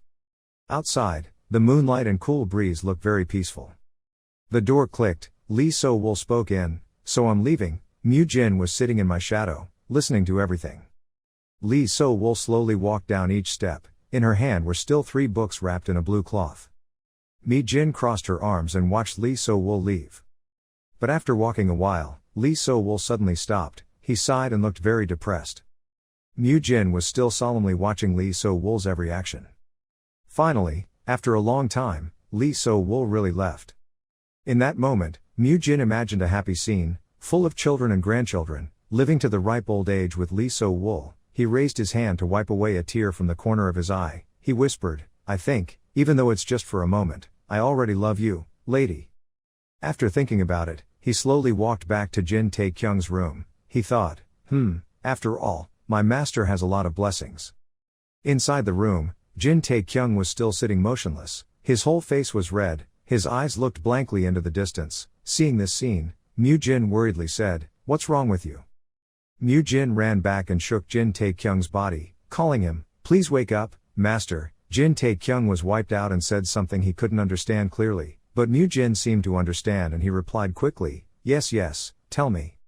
Outside, the moonlight and cool breeze looked very peaceful. The door clicked. Li So-wul spoke in, "So I'm leaving." Mu Jin was sitting in my shadow, listening to everything. Li So-wul slowly walked down each step. In her hand were still 3 books wrapped in a blue cloth. Mi Jin crossed her arms and watched Li So-wul leave. But after walking a while, Li So-wul suddenly stopped. He sighed and looked very depressed. Mu Jin was still solemnly watching Li So-wul's every action. Finally, after a long time, Li So-wul really left. In that moment, Mu Jin imagined a happy scene, full of children and grandchildren, living to the ripe old age with Li So-wul. He raised his hand to wipe away a tear from the corner of his eye. He whispered, "I think, even though it's just for a moment, I already love you, lady." After thinking about it, he slowly walked back to Jin Tae-kyung's room. He thought, after all, my master has a lot of blessings. Inside the room, Jin Tae-kyung was still sitting motionless. His whole face was red, his eyes looked blankly into the distance. Seeing this scene, Mu Jin worriedly said, "What's wrong with you?" Mu Jin ran back and shook Jin Tae-kyung's body, calling him, "Please wake up, master." Jin Tae-kyung was wiped out and said something he couldn't understand clearly, but Mu Jin seemed to understand and he replied quickly, Yes, tell me."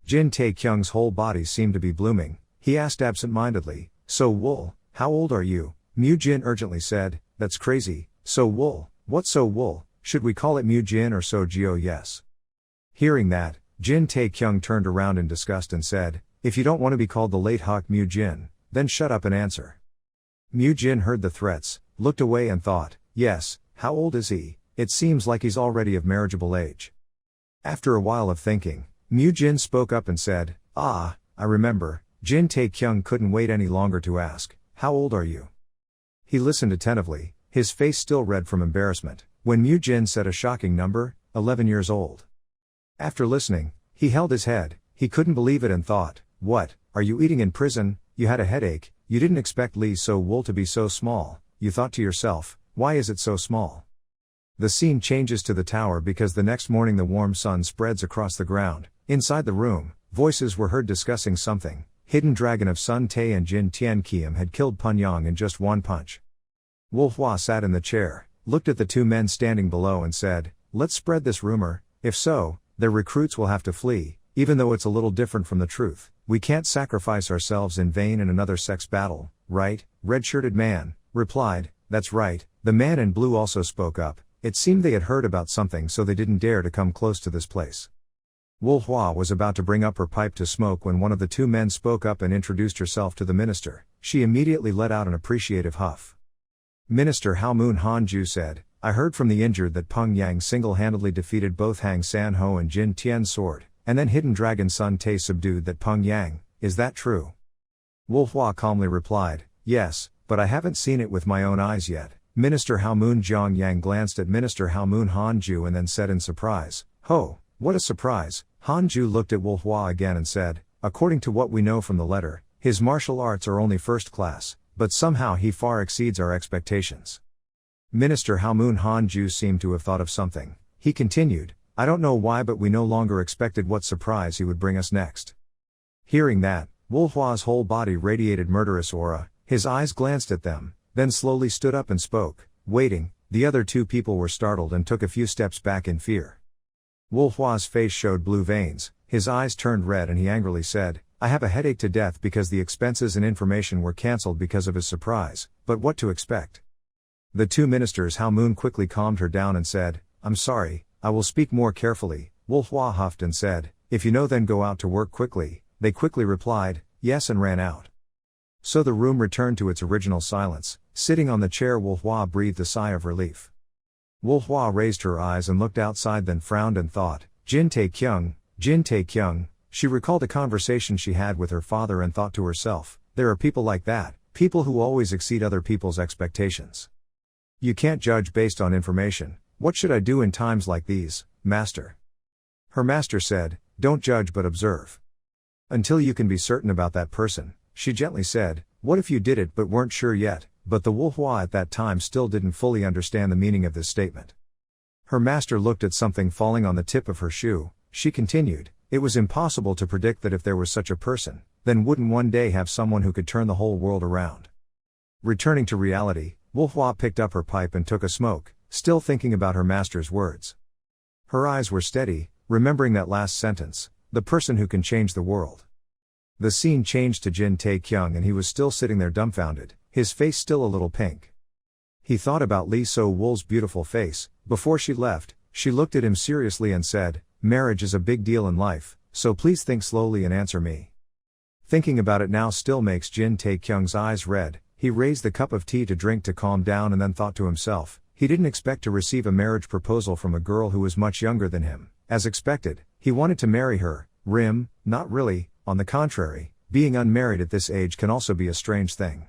Jin Tae-kyung's whole body seemed to be blooming. He asked absent-mindedly, "So-wul, how old are you?" Mu Jin urgently said, "That's crazy, So-wul, what So-wul, should we call it Mu Jin or So-jio?" "Yes." Hearing that, Jin Tae-kyung turned around in disgust and said, "If you don't want to be called the late Hawk Mu Jin, then shut up and answer." Mu Jin heard the threats, looked away and thought, "Yes, how old is he? It seems like he's already of marriageable age." After a while of thinking, Mu Jin spoke up and said, "I remember." Jin Tae-kyung couldn't wait any longer to ask, "How old are you?" He listened attentively, his face still red from embarrassment, when Mu Jin said a shocking number, 11 years old. After listening, he held his head. He couldn't believe it and thought, "What, are you eating in prison? You had a headache, you didn't expect Li So-wul to be so small." You thought to yourself, "Why is it so small?" The scene changes to the tower because the next morning the warm sun spreads across the ground. Inside the room, voices were heard discussing something. Hidden Dragon of Sun Tae and Jin Tien Kiem had killed Pun Yang in just one punch. Wu Hua sat in the chair, looked at the 2 men standing below and said, "Let's spread this rumor. If so, their recruits will have to flee, even though it's a little different from the truth. We can't sacrifice ourselves in vain in another sex battle, right?" Red-shirted man replied, "That's right." The man in blue also spoke up. It seemed they had heard about something so they didn't dare to come close to this place. Wu Hua was about to bring up her pipe to smoke when one of the 2 men spoke up and introduced herself to the minister. She immediately let out an appreciative huff. Minister Hao Moon Han-ju said, "I heard from the injured that Peng Yang single-handedly defeated both Hang San-ho and Jin Tien's sword, and then Hidden Dragon Sun Tae subdued that Peng Yang. Is that true?" Wu Hua calmly replied, "Yes, but I haven't seen it with my own eyes yet." Minister Hao Moon Jiang Yang glanced at Minister Hao Moon Han-ju and then said in surprise, "Ho, what a surprise." Han-ju looked at Wu Hua again and said, "According to what we know from the letter, his martial arts are only first class, but somehow he far exceeds our expectations." Minister Hao Moon Han-ju seemed to have thought of something. He continued, "I don't know why, but we no longer expected what surprise he would bring us next." Hearing that, Wu Hua's whole body radiated murderous aura. His eyes glanced at them, then slowly stood up and spoke. Waiting, the other 2 people were startled and took a few steps back in fear. Wu Hua's face showed blue veins, his eyes turned red and he angrily said, "I have a headache to death because the expenses and information were cancelled because of his surprise, but what to expect?" The 2 ministers Hao Moon quickly calmed her down and said, "I'm sorry, I will speak more carefully." Wu Hua huffed and said, "If you know then go out to work quickly." They quickly replied, "Yes," and ran out. So the room returned to its original silence. Sitting on the chair, Wolhua breathed a sigh of relief. Wolhua raised her eyes and looked outside, then frowned and thought, Jin Taekyung, Jin Taekyung. She recalled a conversation she had with her father and thought to herself, there are people like that, people who always exceed other people's expectations. You can't judge based on information. What should I do in times like these, master? Her master said, don't judge but observe. Until you can be certain about that person, she gently said, what if you did it but weren't sure yet? But the Wolhua at that time still didn't fully understand the meaning of this statement. Her master looked at something falling on the tip of her shoe. She continued, it was impossible to predict that if there was such a person, then wouldn't one day have someone who could turn the whole world around. Returning to reality, Wolhua picked up her pipe and took a smoke, still thinking about her master's words. Her eyes were steady, remembering that last sentence, the person who can change the world. The scene changed to Jin Taekyung and he was still sitting there dumbfounded, his face still a little pink. He thought about Lee So-woo's beautiful face. Before she left, she looked at him seriously and said, marriage is a big deal in life, so please think slowly and answer me. Thinking about it now still makes Jin Taekyung's eyes red. He raised the cup of tea to drink to calm down and then thought to himself, he didn't expect to receive a marriage proposal from a girl who was much younger than him. As expected, he wanted to marry her. Rim, not really, on the contrary, being unmarried at this age can also be a strange thing.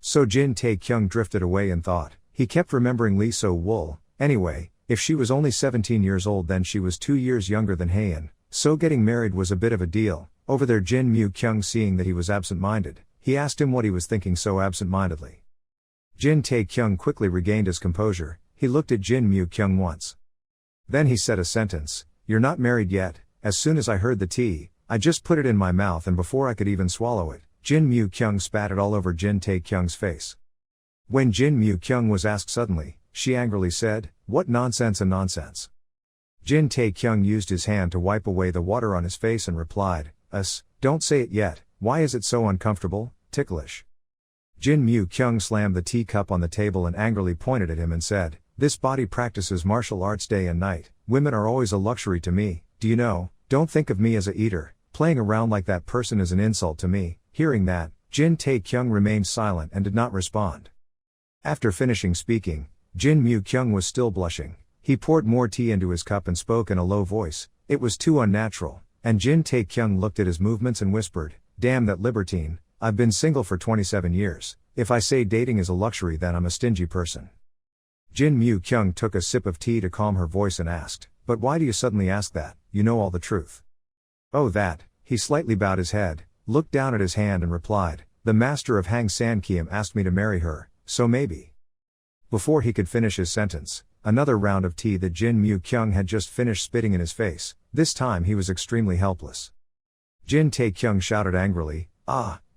So Jin Taekyung drifted away in thought. He kept remembering Lee So-woo. Anyway, if she was only 17 years old then she was 2 years younger than Haein, so getting married was a bit of a deal. Over there Jin Mu-kyung, seeing that he was absent-minded, he asked him what he was thinking so absent-mindedly. Jin Taekyung quickly regained his composure. He looked at Jin Mu-kyung once. Then he said a sentence, you're not married yet. As soon as I heard the tea, I just put it in my mouth and before I could even swallow it, Jin Mu-kyung spat it all over Jin Taekyung's face. When Jin Mu-kyung was asked suddenly, she angrily said, what nonsense and nonsense. Jin Taekyung used his hand to wipe away the water on his face and replied, don't say it yet, why is it so uncomfortable, ticklish? Jin Mu-kyung slammed the teacup on the table and angrily pointed at him and said, this body practices martial arts day and night, women are always a luxury to me, do you know, don't think of me as a eater, playing around like that person is an insult to me. Hearing that, Jin Taekyung remained silent and did not respond. After finishing speaking, Jin Mu-kyung was still blushing. He poured more tea into his cup and spoke in a low voice. It was too unnatural, and Jin Taekyung looked at his movements and whispered, damn that libertine, I've been single for 27 years, if I say dating is a luxury then I'm a stingy person. Jin Mu-kyung took a sip of tea to calm her voice and asked, but why do you suddenly ask that, you know all the truth? Oh that, he slightly bowed his head, looked down at his hand and replied, the master of Hang San Kiem asked me to marry her, so maybe. Before he could finish his sentence, another round of tea that Jin Mu-kyung had just finished spitting in his face. This time he was extremely helpless. Jin Taekyung shouted angrily,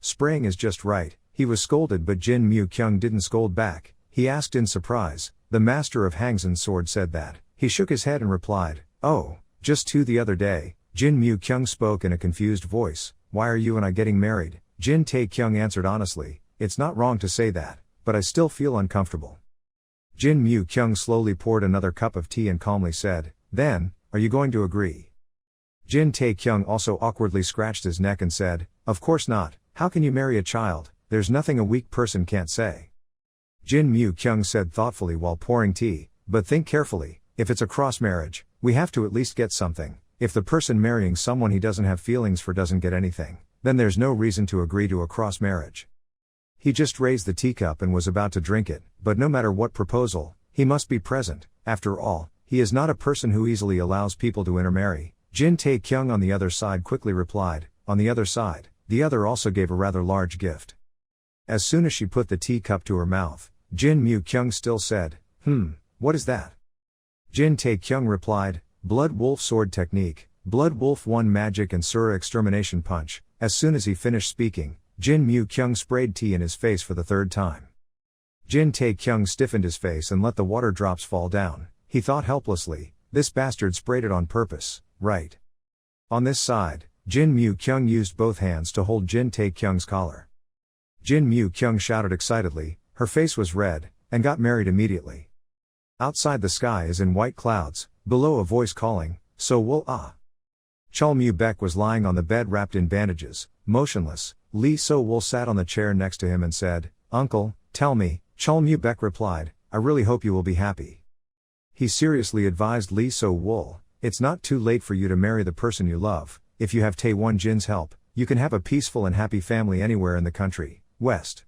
spraying is just right. He was scolded but Jin Mu-kyung didn't scold back. He asked in surprise, the master of Hangsan's sword said that. He shook his head and replied, oh, just the other day. Jin Mu-kyung spoke in a confused voice, why are you and I getting married? Jin Taekyung answered honestly, it's not wrong to say that, but I still feel uncomfortable. Jin Mu-kyung slowly poured another cup of tea and calmly said, then, are you going to agree? Jin Taekyung also awkwardly scratched his neck and said, of course not, how can you marry a child, there's nothing a weak person can't say. Jin Mu-kyung said thoughtfully while pouring tea, but think carefully, if it's a cross marriage, we have to at least get something. If the person marrying someone he doesn't have feelings for doesn't get anything, then there's no reason to agree to a cross marriage. He just raised the teacup and was about to drink it, but no matter what proposal, he must be present. After all, he is not a person who easily allows people to intermarry. Jin Taekyung on the other side quickly replied, on the other side. The other also gave a rather large gift. As soon as she put the teacup to her mouth, Jin Mu-kyung still said, what is that? Jin Taekyung replied, Blood Wolf Sword Technique, Blood Wolf 1 Magic and Sura Extermination Punch. As soon as he finished speaking, Jin Mu-kyung sprayed tea in his face for the third time. Jin Taekyung stiffened his face and let the water drops fall down. He thought helplessly, this bastard sprayed it on purpose, right? On this side, Jin Mu-kyung used both hands to hold Jin Taekyung's collar. Jin Mu-kyung shouted excitedly, her face was red, and got married immediately. Outside the sky is in white clouds, below a voice calling, so will ah. Chol Mu-bek was lying on the bed wrapped in bandages, motionless. Lee So-wol sat on the chair next to him and said, "Uncle, tell me," Chol Mu-bek replied, "I really hope you will be happy." He seriously advised Lee So-wol, "It's not too late for you to marry the person you love. If you have Tae-won-jin's help, you can have a peaceful and happy family anywhere in the country, West."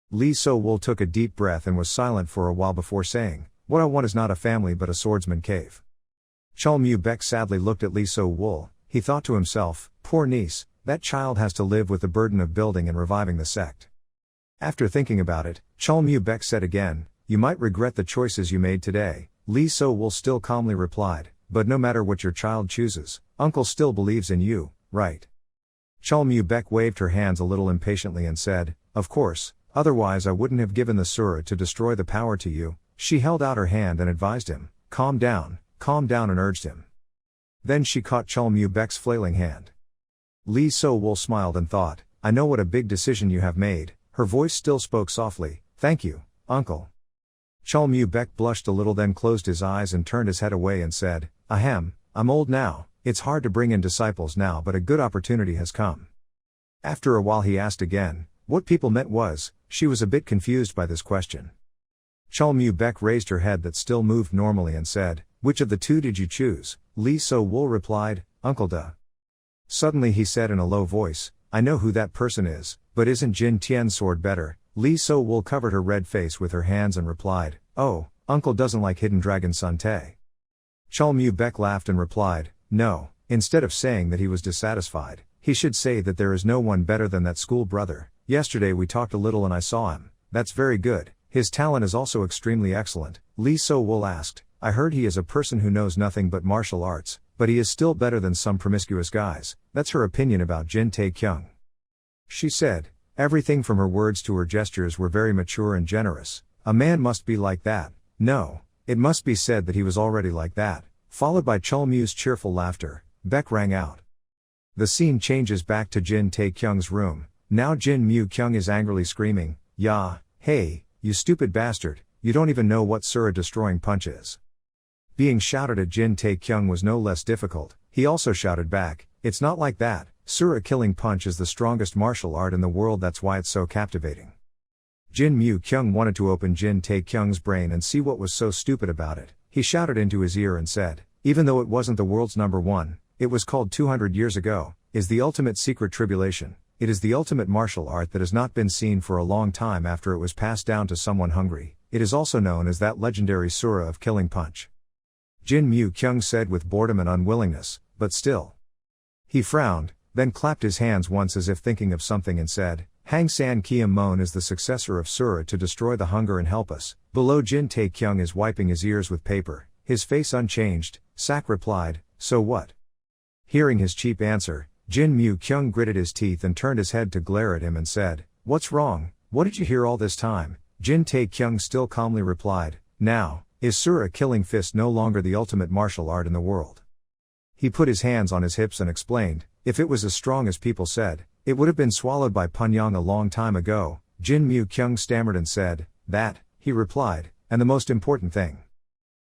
Lee So-wol took a deep breath and was silent for a while before saying, "What I want is not a family but a swordsman cave." Chol Mu-bek sadly looked at Lee So-wol. He thought to himself, "Poor niece, that child has to live with the burden of building and reviving the sect." After thinking about it, Chol Mu-bek said again, "You might regret the choices you made today." Lee So-wol still calmly replied, "But no matter what your child chooses, Uncle still believes in you, right?" Chol Mu-bek waved her hands a little impatiently and said, "Of course, otherwise I wouldn't have given the surah to destroy the power to you." She held out her hand and advised him, calm down, and urged him. Then she caught Chol Mu-bek's flailing hand. Lee So-wol smiled and thought, "I know what a big decision you have made." Her voice still spoke softly, "Thank you, Uncle." Chol Mu-bek blushed a little, then closed his eyes and turned his head away and said, "Ahem, I'm old now, it's hard to bring in disciples now, but a good opportunity has come." After a while he asked again. What people meant was, she was a bit confused by this question. Chol Mu-bek raised her head that still moved normally and said, "Which of the two did you choose?" Lee So-wol replied, "Uncle Da." Suddenly he said in a low voice, "I know who that person is, but isn't Jin Tian's sword better?" Lee So-wol covered her red face with her hands and replied, "Oh, Uncle doesn't like Hidden Dragon Sun Tae." Chol Mu-bek laughed and replied, "No, instead of saying that he was dissatisfied, he should say that there is no one better than that school brother. Yesterday we talked a little and I saw him. That's very good. His talent is also extremely excellent." Lee So-wol asked, "I heard he is a person who knows nothing but martial arts, but he is still better than some promiscuous guys." That's her opinion about Jin Tae-kyung. She said, everything from her words to her gestures were very mature and generous. A man must be like that. No, it must be said that he was already like that. Followed by Chol Mu's cheerful laughter, Beck rang out. The scene changes back to Jin Tae-kyung's room. Now Jin Mu-kyung is angrily screaming, "Ya, hey, you stupid bastard, you don't even know what surah destroying punch is." Being shouted at Jin Tae-kyung was no less difficult. He also shouted back, "It's not like that. Surah killing punch is the strongest martial art in the world, that's why it's so captivating." Jin Mu-kyung wanted to open Jin Tae-kyung's brain and see what was so stupid about it. He shouted into his ear and said, "Even though it wasn't the world's #1, it was called 200 years ago, is the ultimate secret tribulation. It is the ultimate martial art that has not been seen for a long time after it was passed down to someone hungry. It is also known as that legendary surah of killing punch." Jin Mu-kyung said with boredom and unwillingness, "But still." He frowned, then clapped his hands once as if thinking of something and said, "Hang San Kiam Mon is the successor of surah to destroy the hunger and help us." Below Jin Tae-kyung is wiping his ears with paper, his face unchanged. Sak replied, "So what?" Hearing his cheap answer, Jin Mu-kyung gritted his teeth and turned his head to glare at him and said, "What's wrong? What did you hear all this time?" Jin Tae-kyung still calmly replied, "Now, is surah killing fist no longer the ultimate martial art in the world?" He put his hands on his hips and explained, "If it was as strong as people said, it would have been swallowed by Punyang a long time ago." Jin Mu-kyung stammered and said, "That," he replied, "and the most important thing."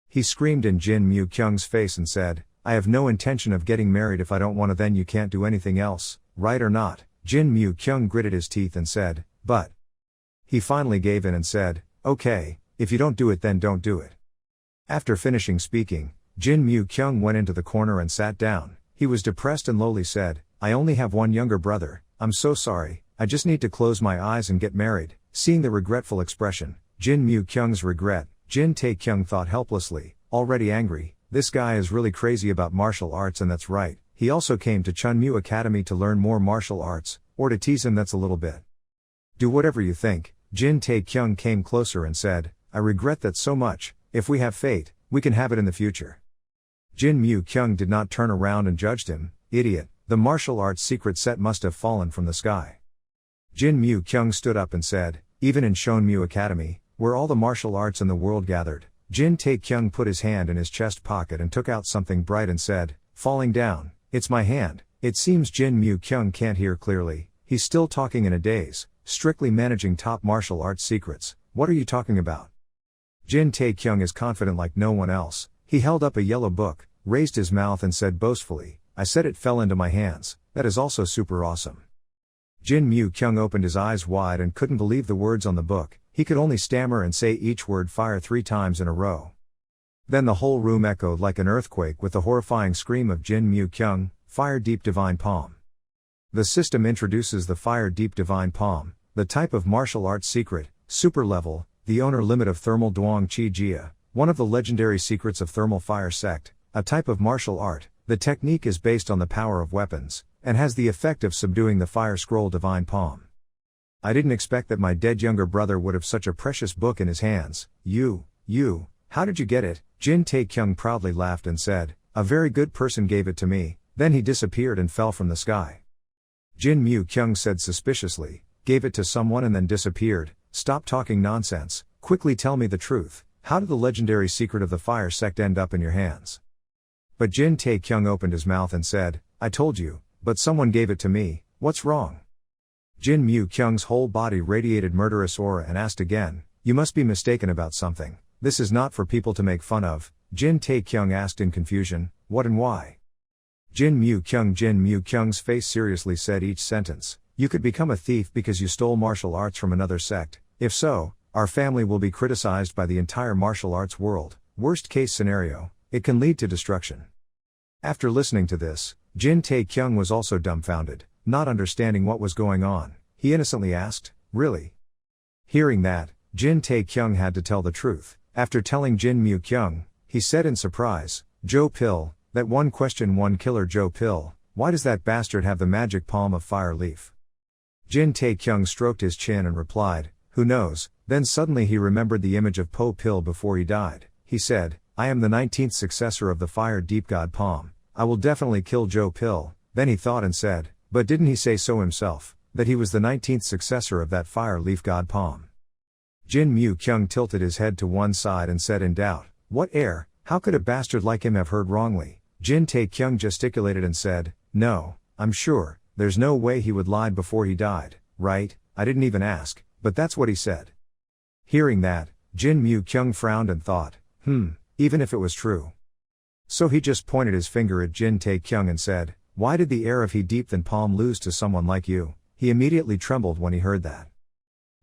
He screamed in Jin Mu-kyung's face and said, "I have no intention of getting married if I don't want to. Then you can't do anything else, right or not?" Jin Mu-kyung gritted his teeth and said, "But." He finally gave in and said, "Okay, if you don't do it then don't do it." After finishing speaking, Jin Mu-kyung went into the corner and sat down. He was depressed and lowly said, "I only have one younger brother. I'm so sorry, I just need to close my eyes and get married." Seeing the regretful expression, Jin Mu-kyung's regret, Jin Tae-kyung thought helplessly, already angry, "This guy is really crazy about martial arts, and that's right. He also came to Chunmu Academy to learn more martial arts, or to tease him, that's a little bit." "Do whatever you think." Jin Tae-kyung came closer and said, "I regret that so much. If we have fate, we can have it in the future." Jin Mu-kyung did not turn around and judged him. "Idiot, the martial arts secret set must have fallen from the sky." Jin Mu-kyung stood up and said, "Even in Shonmu Academy, where all the martial arts in the world gathered." Jin Tae-kyung put his hand in his chest pocket and took out something bright and said, falling down, "It's my hand." It seems Jin Mu-kyung can't hear clearly. He's still talking in a daze, strictly managing top martial arts secrets. "What are you talking about?" Jin Tae-kyung is confident like no one else. He held up a yellow book, raised his mouth and said boastfully, "I said it fell into my hands. That is also super awesome." Jin Mu-kyung opened his eyes wide and couldn't believe the words on the book. He could only stammer and say each word fire 3 times in a row. Then the whole room echoed like an earthquake with the horrifying scream of Jin Mu-kyung, Fire Deep Divine Palm. The system introduces the Fire Deep Divine Palm, the type of martial arts secret, super level, the owner limit of Thermal Duong Chi Jia, one of the legendary secrets of Thermal Fire Sect, a type of martial art. The technique is based on the power of weapons, and has the effect of subduing the Fire Scroll Divine Palm. I didn't expect that my dead younger brother would have such a precious book in his hands. You, how did you get it? Jin Tae-kyung proudly laughed and said, a very good person gave it to me, then he disappeared and fell from the sky. Jin Mu-kyung said suspiciously, gave it to someone and then disappeared, stop talking nonsense, quickly tell me the truth, how did the legendary secret of the Fire Sect end up in your hands? But Jin Tae-kyung opened his mouth and said, I told you, but someone gave it to me, what's wrong? Jin Mu-kyung's whole body radiated murderous aura and asked again, you must be mistaken about something, this is not for people to make fun of. Jin Tae-kyung asked in confusion, what and why? Jin Mu-kyung's face seriously said each sentence, you could become a thief because you stole martial arts from another sect, if so, our family will be criticized by the entire martial arts world, worst case scenario, it can lead to destruction. After listening to this, Jin Tae-kyung was also dumbfounded, not understanding what was going on. He innocently asked, really? Hearing that, Jin Tae-kyung had to tell the truth. After telling Jin Mu-kyung, he said in surprise, Joe Pill, that one question one killer Joe Pill, why does that bastard have the magic palm of fire leaf? Jin Tae-kyung stroked his chin and replied, who knows, then suddenly he remembered the image of Po Pill before he died. He said, I am the 19th successor of the Fire Deep God Palm, I will definitely kill Joe Pill. Then he thought and said, but didn't he say so himself, that he was the 19th successor of that Fire Leaf God Palm? Jin Mu-kyung tilted his head to one side and said in doubt, what air, how could a bastard like him have heard wrongly? Jin Tae-kyung gesticulated and said, no, I'm sure, there's no way he would lie before he died, right? I didn't even ask, but that's what he said. Hearing that, Jin Mu-kyung frowned and thought, even if it was true. So he just pointed his finger at Jin Tae-kyung and said, why did the air of he deep than palm lose to someone like you? He immediately trembled when he heard that.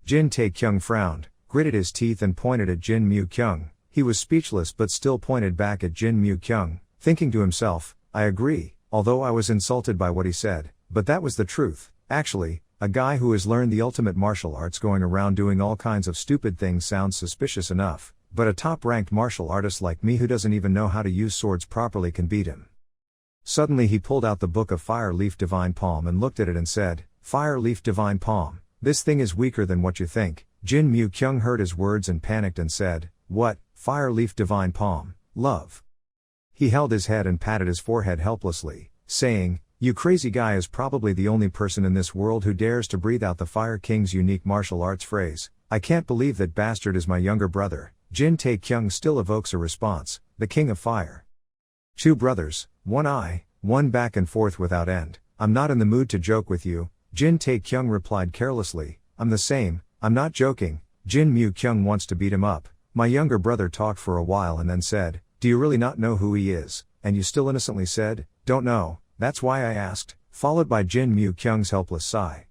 Jin Tae-kyung frowned, gritted his teeth and pointed at Jin Mu-kyung. He was speechless but still pointed back at Jin Mu-kyung, thinking to himself, I agree, although I was insulted by what he said, but that was the truth. Actually, a guy who has learned the ultimate martial arts going around doing all kinds of stupid things sounds suspicious enough, but a top-ranked martial artist like me who doesn't even know how to use swords properly can beat him. Suddenly he pulled out the book of Fire Leaf Divine Palm and looked at it and said, Fire Leaf Divine Palm, this thing is weaker than what you think. Jin Mu-kyung heard his words and panicked and said, what, Fire Leaf Divine Palm, love? He held his head and patted his forehead helplessly, saying, you crazy guy is probably the only person in this world who dares to breathe out the Fire King's unique martial arts phrase. I can't believe that bastard is my younger brother. Jin Tae-kyung still evokes a response, the King of Fire. 2 brothers, 1 eye, 1 back and forth without end. I'm not in the mood to joke with you, Jin Tae-kyung replied carelessly, I'm the same, I'm not joking. Jin Mu-kyung wants to beat him up. My younger brother talked for a while and then said, do you really not know who he is? And you still innocently said, don't know, that's why I asked, followed by Jin Mu-kyung's helpless sigh.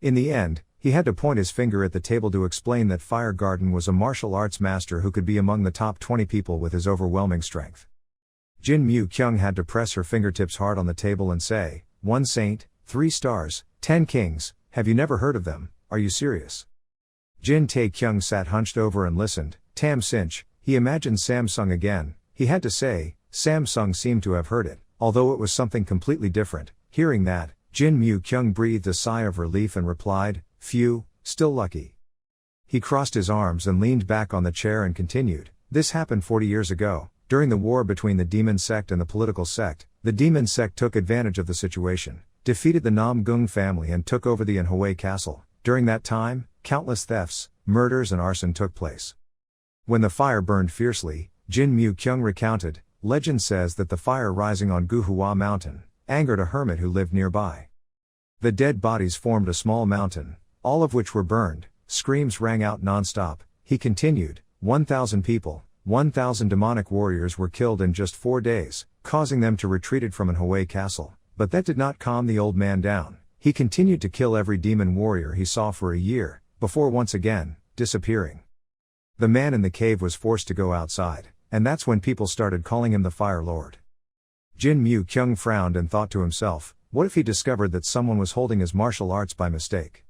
In the end, he had to point his finger at the table to explain that Fire Garden was a martial arts master who could be among the top 20 people with his overwhelming strength. Jin Mu-kyung had to press her fingertips hard on the table and say, 1 saint, 3 stars, 10 kings, have you never heard of them, are you serious? Jin Tae-kyung sat hunched over and listened. Tam Sinch, he imagined Samsung again. He had to say, Samsung seemed to have heard it, although it was something completely different. Hearing that, Jin Mu-kyung breathed a sigh of relief and replied, phew, still lucky. He crossed his arms and leaned back on the chair and continued, this happened 40 years ago, during the war between the demon sect and the political sect. The demon sect took advantage of the situation, defeated the Nam Gung family and took over the Anhui castle. During that time, countless thefts, murders and arson took place. When the fire burned fiercely, Jin Mu-kyung recounted, legend says that the fire rising on Guhua mountain angered a hermit who lived nearby. The dead bodies formed a small mountain, all of which were burned. Screams rang out non-stop. He continued, 1,000 people, 1,000 demonic warriors were killed in just 4 days, causing them to retreat from Anhui castle. But that did not calm the old man down. He continued to kill every demon warrior he saw for a year, before once again, disappearing. The man in the cave was forced to go outside, and that's when people started calling him the Fire Lord. Jin Mu Kyung frowned and thought to himself, what if he discovered that someone was holding his martial arts by mistake?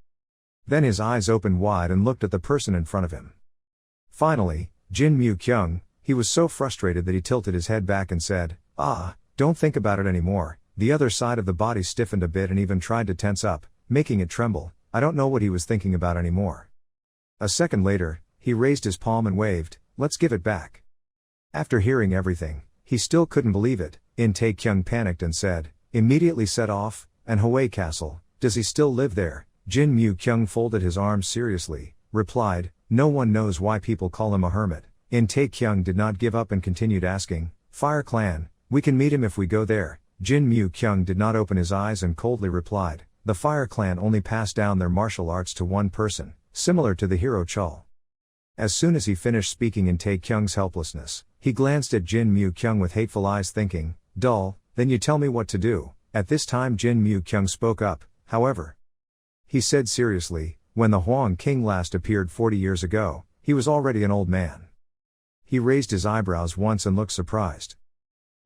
Then his eyes opened wide and looked at the person in front of him. Finally, Jin Mu Kyung, he was so frustrated that he tilted his head back and said, don't think about it anymore. The other side of the body stiffened a bit and even tried to tense up, making it tremble. I don't know what he was thinking about anymore. A second later, he raised his palm and waved, let's give it back. After hearing everything, he still couldn't believe it. In Tae-kyung panicked and said, immediately set off, and Hwee Castle, does he still live there? Jin Mu Kyung folded his arms seriously, replied, no one knows why people call him a hermit. In Tae-kyung did not give up and continued asking, Fire Clan, we can meet him if we go there. Jin Mu Kyung did not open his eyes and coldly replied, the Fire Clan only pass down their martial arts to one person, similar to the hero Chul. As soon as he finished speaking in Tae-kyung's helplessness, he glanced at Jin Mu Kyung with hateful eyes thinking, dull, then you tell me what to do. At this time Jin Mu Kyung spoke up, however. He said seriously, when the Huang King last appeared 40 years ago, he was already an old man. He raised his eyebrows once and looked surprised.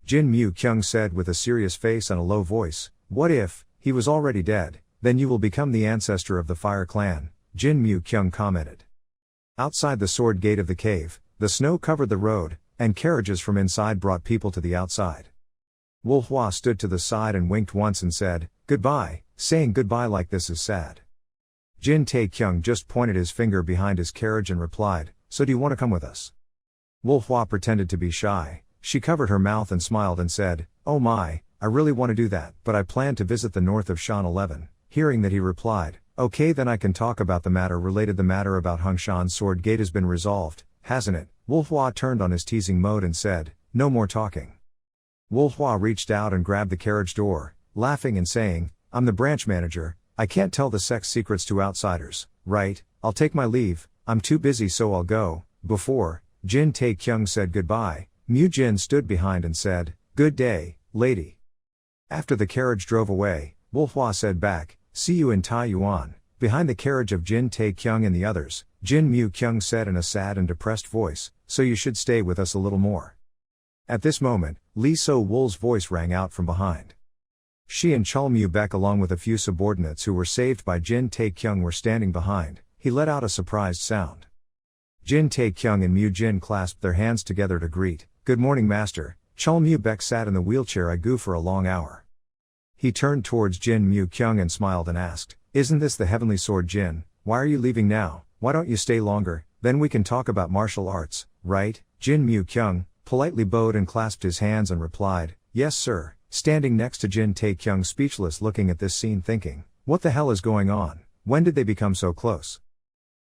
Jin Mu Kyung said with a serious face and a low voice, what if he was already dead? Then you will become the ancestor of the Fire Clan, Jin Mu Kyung commented. Outside the sword gate of the cave, the snow covered the road, and carriages from inside brought people to the outside. Woo Hwa stood to the side and winked once and said, goodbye. Saying goodbye like this is sad. Jin Tae-kyung just pointed his finger behind his carriage and replied, so do you want to come with us? Woo Hwa pretended to be shy. She covered her mouth and smiled and said, oh my, I really want to do that, but I plan to visit the north of Shan 11. Hearing that he replied, okay then I can talk about the matter related. The matter about Hung Shan's sword gate has been resolved, hasn't it? Woo Hwa turned on his teasing mode and said, no more talking. Woo Hwa reached out and grabbed the carriage door, laughing and saying, I'm the branch manager, I can't tell the sex secrets to outsiders, right? I'll take my leave, I'm too busy so I'll go. Before Jin Tae-kyung said goodbye, Mu Jin stood behind and said, good day, lady. After the carriage drove away, Woo Hwa said back, see you in Taiyuan. Behind the carriage of Jin Tae-kyung and the others, Jin Mu Kyung said in a sad and depressed voice, so you should stay with us a little more. At this moment, Lee So-woo's voice rang out from behind. She and Chul Mu-baek along with a few subordinates who were saved by Jin Tae-kyung were standing behind. He let out a surprised sound. Jin Tae-kyung and Mu Jin clasped their hands together to greet, good morning master. Chul Mu-baek sat in the wheelchair I go for a long hour. He turned towards Jin Mu Kyung and smiled and asked, isn't this the heavenly sword Jin? Why are you leaving now? Why don't you stay longer? Then we can talk about martial arts, right? Jin Mu Kyung politely bowed and clasped his hands and replied, yes sir, standing next to Jin Tae-kyung speechless looking at this scene thinking, what the hell is going on? When did they become so close?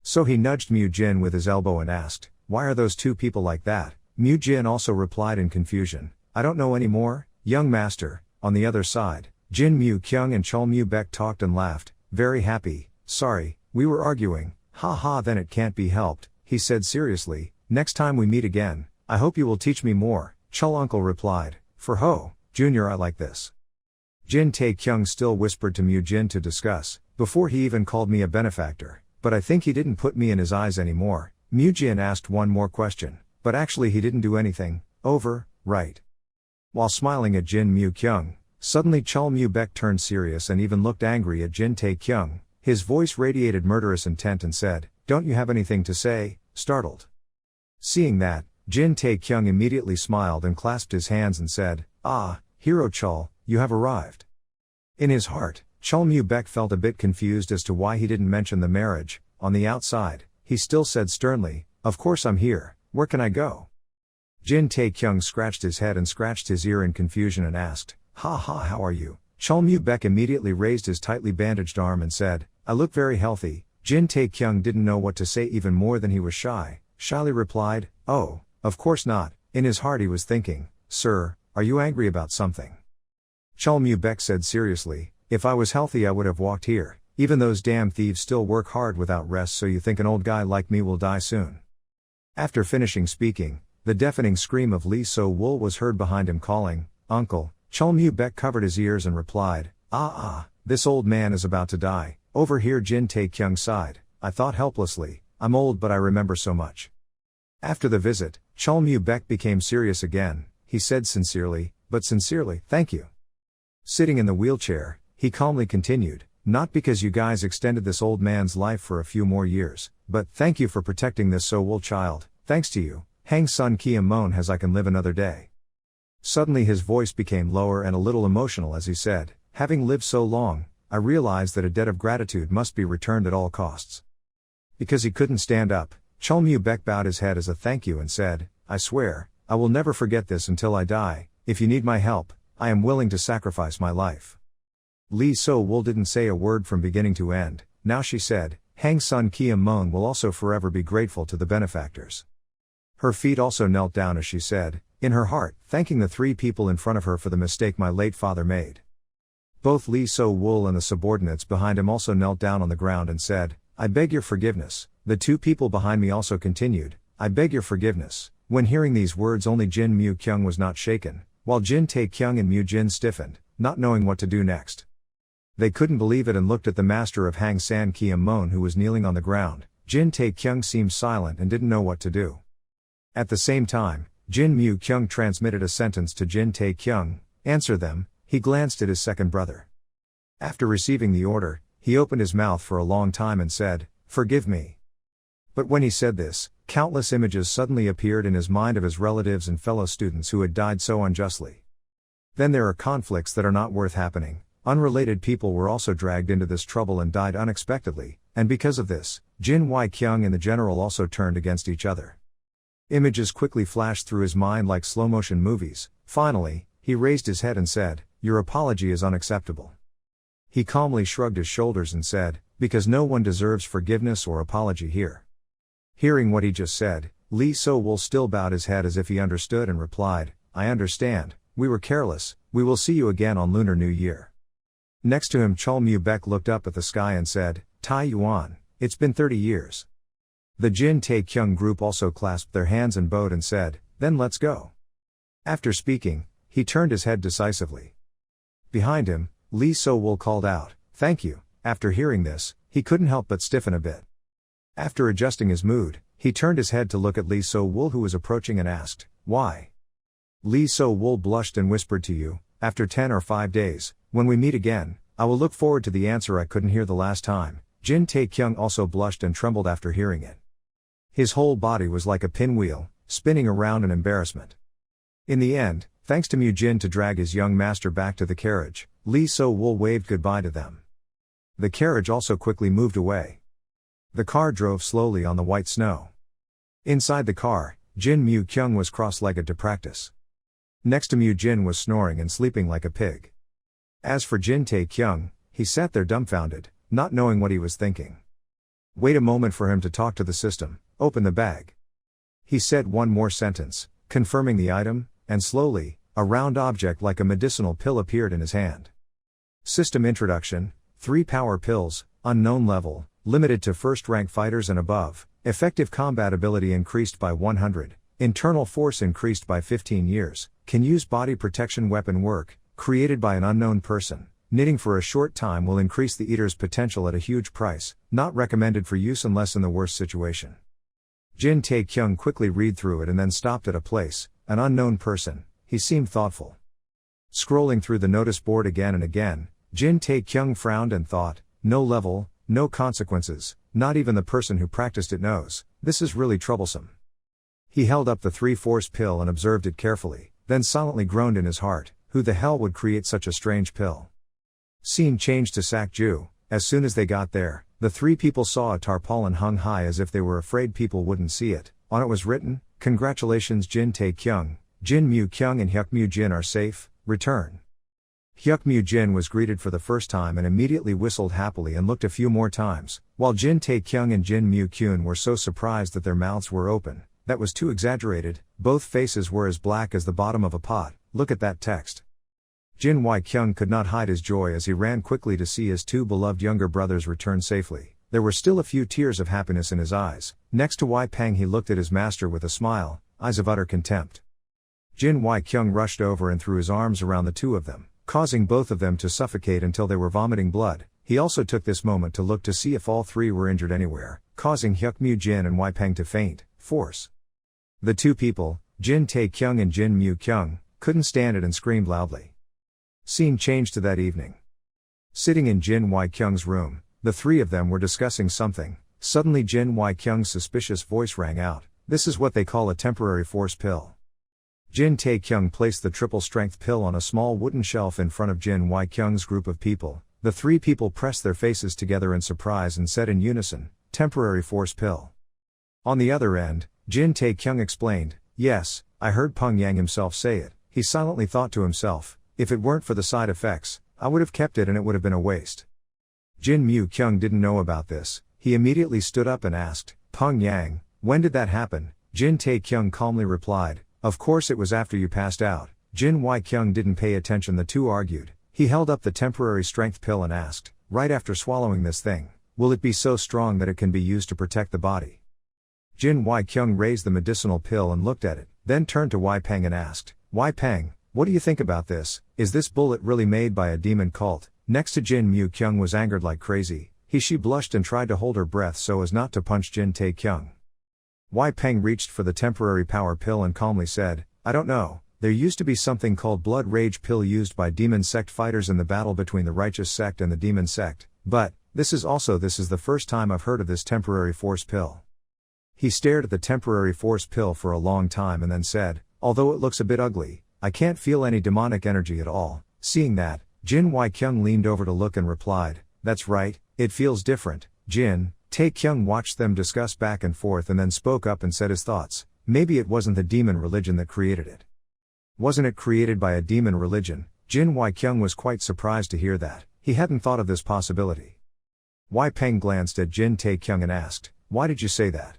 So he nudged Mu Jin with his elbow and asked, why are those two people like that? Mu Jin also replied in confusion, I don't know anymore, young master. On the other side, Jin Mu Kyung and Chul Mu-baek talked and laughed, very happy, sorry, we were arguing, haha then it can't be helped, he said seriously, next time we meet again, I hope you will teach me more. Chul uncle replied, for Ho, Junior I like this. Jin Tae-kyung still whispered to Mu Jin to discuss, before he even called me a benefactor, but I think he didn't put me in his eyes anymore. Mu Jin asked one more question, but actually he didn't do anything, over, right? While smiling at Jin Mu Kyung, suddenly Chul Mu-baek turned serious and even looked angry at Jin Tae-kyung. His voice radiated murderous intent and said, don't you have anything to say? Startled. Seeing that, Jin Tae-kyung immediately smiled and clasped his hands and said, ah, Hero Chul, you have arrived. In his heart, Chul Mu-baek felt a bit confused as to why he didn't mention the marriage. On the outside, he still said sternly, of course I'm here, where can I go? Jin Tae-kyung scratched his head and scratched his ear in confusion and asked, ha ha how are you? Chul Mu-baek immediately raised his tightly bandaged arm and said, I look very healthy. Jin Tae-kyung didn't know what to say even more than he was shyly replied, oh, of course not. In his heart he was thinking, sir, are you angry about something? Chul Mu-baek said seriously, if I was healthy I would have walked here, even those damn thieves still work hard without rest so you think an old guy like me will die soon. After finishing speaking, the deafening scream of Lee So-woo was heard behind him calling, uncle. Chul Mu-baek covered his ears and replied, This old man is about to die. Over here Jin Tae-kyung sighed. I thought helplessly, I'm old but I remember so much. After the visit, Chol Mu-baek became serious again. He said sincerely, but sincerely, thank you. Sitting in the wheelchair, he calmly continued, not because you guys extended this old man's life for a few more years, but thank you for protecting this So-wol child. Thanks to you, Hang Sun Kia-mon has I can live another day. Suddenly his voice became lower and a little emotional as he said, having lived so long, I realized that a debt of gratitude must be returned at all costs. Because he couldn't stand up, Chol Mu-baek bowed his head as a thank you and said, I swear, I will never forget this until I die. If you need my help, I am willing to sacrifice my life. Lee So-wol didn't say a word from beginning to end. Now she said, Hang Sun Kia-mon will also forever be grateful to the benefactors. Her feet also knelt down as she said, in her heart, thanking the three people in front of her for the mistake my late father made. Both Lee So-wol and the subordinates behind him also knelt down on the ground and said, I beg your forgiveness. The two people behind me also continued, I beg your forgiveness. When hearing these words only Jin Mu-kyung was not shaken, while Jin Tae-kyung and Mu-jin stiffened, not knowing what to do next. They couldn't believe it and looked at the master of Hang San Kia-mon who was kneeling on the ground. Jin Tae-kyung seemed silent and didn't know what to do. At the same time, Jin Mu-kyung transmitted a sentence to Jin Tae-kyung, answer them. He glanced at his second brother. After receiving the order, he opened his mouth for a long time and said, forgive me. But when he said this, countless images suddenly appeared in his mind of his relatives and fellow students who had died so unjustly. Then there are conflicts that are not worth happening. Unrelated people were also dragged into this trouble and died unexpectedly, and because of this, Jin Wai-kyung and the general also turned against each other. Images quickly flashed through his mind like slow-motion movies. Finally, he raised his head and said, your apology is unacceptable. He calmly shrugged his shoulders and said, because no one deserves forgiveness or apology here. Hearing what he just said, Lee So-wol still bowed his head as if he understood and replied, I understand, we were careless, we will see you again on Lunar New Year. Next to him Chol Mu-baek looked up at the sky and said, Tai Yuan, it's been 30 years. The Jin Tae-kyung group also clasped their hands and bowed and said, then let's go. After speaking, he turned his head decisively. Behind him, Lee So-wol called out, thank you. After hearing this, he couldn't help but stiffen a bit. After adjusting his mood, he turned his head to look at Lee So-wol who was approaching and asked, why? Lee So-wol blushed and whispered to you, after 10 or 5 days, when we meet again, I will look forward to the answer I couldn't hear the last time. Jin Tae-kyung also blushed and trembled after hearing it. His whole body was like a pinwheel, spinning around in embarrassment. In the end, thanks to Mu-jin to drag his young master back to the carriage, Lee So-wol waved goodbye to them. The carriage also quickly moved away. The car drove slowly on the white snow. Inside the car, Jin Mu-kyung was cross-legged to practice. Next to Mu-jin was snoring and sleeping like a pig. As for Jin Tae-kyung, he sat there dumbfounded, not knowing what he was thinking. Wait a moment for him to talk to the system, open the bag. He said one more sentence, confirming the item, and slowly, a round object like a medicinal pill appeared in his hand. System introduction, 3 power pills, unknown level, limited to first-rank fighters and above, effective combat ability increased by 100, internal force increased by 15 years, can use body protection weapon work, created by an unknown person, knitting for a short time will increase the eater's potential at a huge price, not recommended for use unless in the worst situation. Jin Tae-kyung quickly read through it and then stopped at a place, an unknown person, he seemed thoughtful. Scrolling through the notice board again and again, Jin Tae-kyung frowned and thought, no level, no consequences, not even the person who practiced it knows, this is really troublesome. He held up the 3-force pill and observed it carefully, then silently groaned in his heart, who the hell would create such a strange pill? Scene changed to Sakju. As soon as they got there, the 3 people saw a tarpaulin hung high as if they were afraid people wouldn't see it. On it was written, congratulations Jin Tae-kyung, Jin Mu-kyung and Hyuk Mu-jin are safe, return. Hyuk Mu-jin was greeted for the first time and immediately whistled happily and looked a few more times, while Jin Tae-kyung and Jin Mu-kyun were so surprised that their mouths were open. That was too exaggerated, both faces were as black as the bottom of a pot. Look at that text. Jin Wai-kyung could not hide his joy as he ran quickly to see his 2 beloved younger brothers return safely. There were still a few tears of happiness in his eyes. Next to Wai-pang he looked at his master with a smile, eyes of utter contempt. Jin Wai-kyung rushed over and threw his arms around the 2 of them. causing both of them to suffocate until they were vomiting blood. He also took this moment to look to see if all three were injured anywhere, causing Hyuk Mu Jin and Wai Peng to faint. Force. The two people, Jin Tae-kyung and Jin Mu-kyung, couldn't stand it and screamed loudly. Scene changed to that evening. Sitting in Jin Wai-kyung's room, the three of them were discussing something. Suddenly Jin Wai-kyung's suspicious voice rang out. This is what they call a temporary force pill. Jin Tae-kyung placed the triple strength pill on a small wooden shelf in front of Jin Wai-kyung's group of people. The three people pressed their faces together in surprise and said in unison, temporary force pill. On the other end, Jin Tae-kyung explained, yes, I heard Peng Yang himself say it. He silently thought to himself, if it weren't for the side effects, I would have kept it and it would have been a waste. Jin Mu-kyung didn't know about this. He immediately stood up and asked, Peng Yang, when did that happen? Jin Tae-kyung calmly replied, of course it was after you passed out. Jin Wai-kyung didn't pay attention. The two argued. He held up the temporary strength pill and asked, right after swallowing this thing, will it be so strong that it can be used to protect the body? Jin Wai-kyung raised the medicinal pill and looked at it, then turned to Wai Peng and asked, Wai Peng, what do you think about this? Is this bullet really made by a demon cult? Next to Jin Mu-kyung was angered like crazy. She blushed and tried to hold her breath so as not to punch Jin Tae-kyung. Wai Peng reached for the temporary power pill and calmly said, I don't know. There used to be something called blood rage pill used by demon sect fighters in the battle between the righteous sect and the demon sect, but, this is the first time I've heard of this temporary force pill. He stared at the temporary force pill for a long time and then said, although it looks a bit ugly, I can't feel any demonic energy at all. Seeing that, Jin Wai-kyung leaned over to look and replied, that's right, it feels different. Jin Tae-kyung watched them discuss back and forth and then spoke up and said his thoughts, maybe it wasn't the demon religion that created it. Wasn't it created by a demon religion? Jin Wai-kyung was quite surprised to hear that. He hadn't thought of this possibility. Wai Peng glanced at Jin Tae-kyung and asked, why did you say that?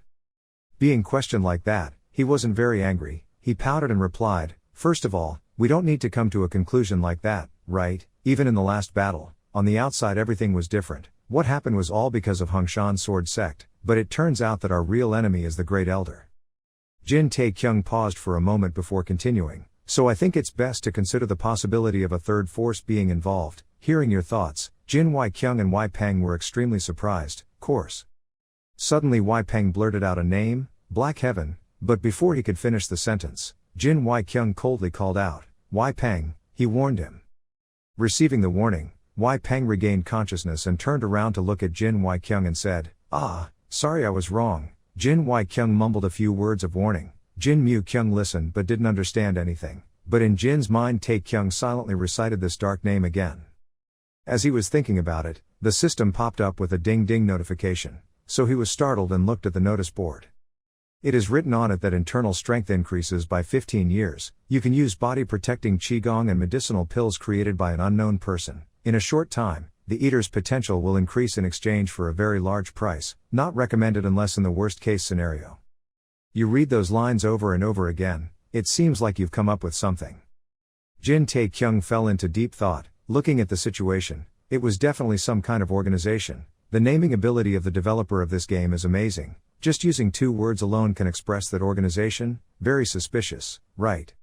Being questioned like that, he wasn't very angry. He pouted and replied, first of all, we don't need to come to a conclusion like that, right? Even in the last battle, on the outside everything was different. What happened was all because of Hung Shan's sword sect, but it turns out that our real enemy is the Great Elder. Jin Tae-kyung paused for a moment before continuing. So I think it's best to consider the possibility of a third force being involved. Hearing your thoughts, Jin Wai-kyung and Wai Peng were extremely surprised. Course. Suddenly Wai Peng blurted out a name, Black Heaven, but before he could finish the sentence, Jin Wai-kyung coldly called out, Wai Peng, he warned him. Receiving the warning, Wai Peng regained consciousness and turned around to look at Jin Wai-kyung and said, sorry I was wrong. Jin Wai-kyung mumbled a few words of warning. Jin Mu-kyung listened but didn't understand anything, but in Jin's mind Tae-kyung silently recited this dark name again. As he was thinking about it, the system popped up with a ding-ding notification, so he was startled and looked at the notice board. It is written on it that internal strength increases by 15 years, you can use body-protecting qigong and medicinal pills created by an unknown person. In a short time, the eater's potential will increase in exchange for a very large price, not recommended unless in the worst-case scenario. You read those lines over and over again, it seems like you've come up with something. Jin Tae-kyung fell into deep thought, looking at the situation. It was definitely some kind of organization. The naming ability of the developer of this game is amazing. Just using 2 words alone can express that organization. Very suspicious, right?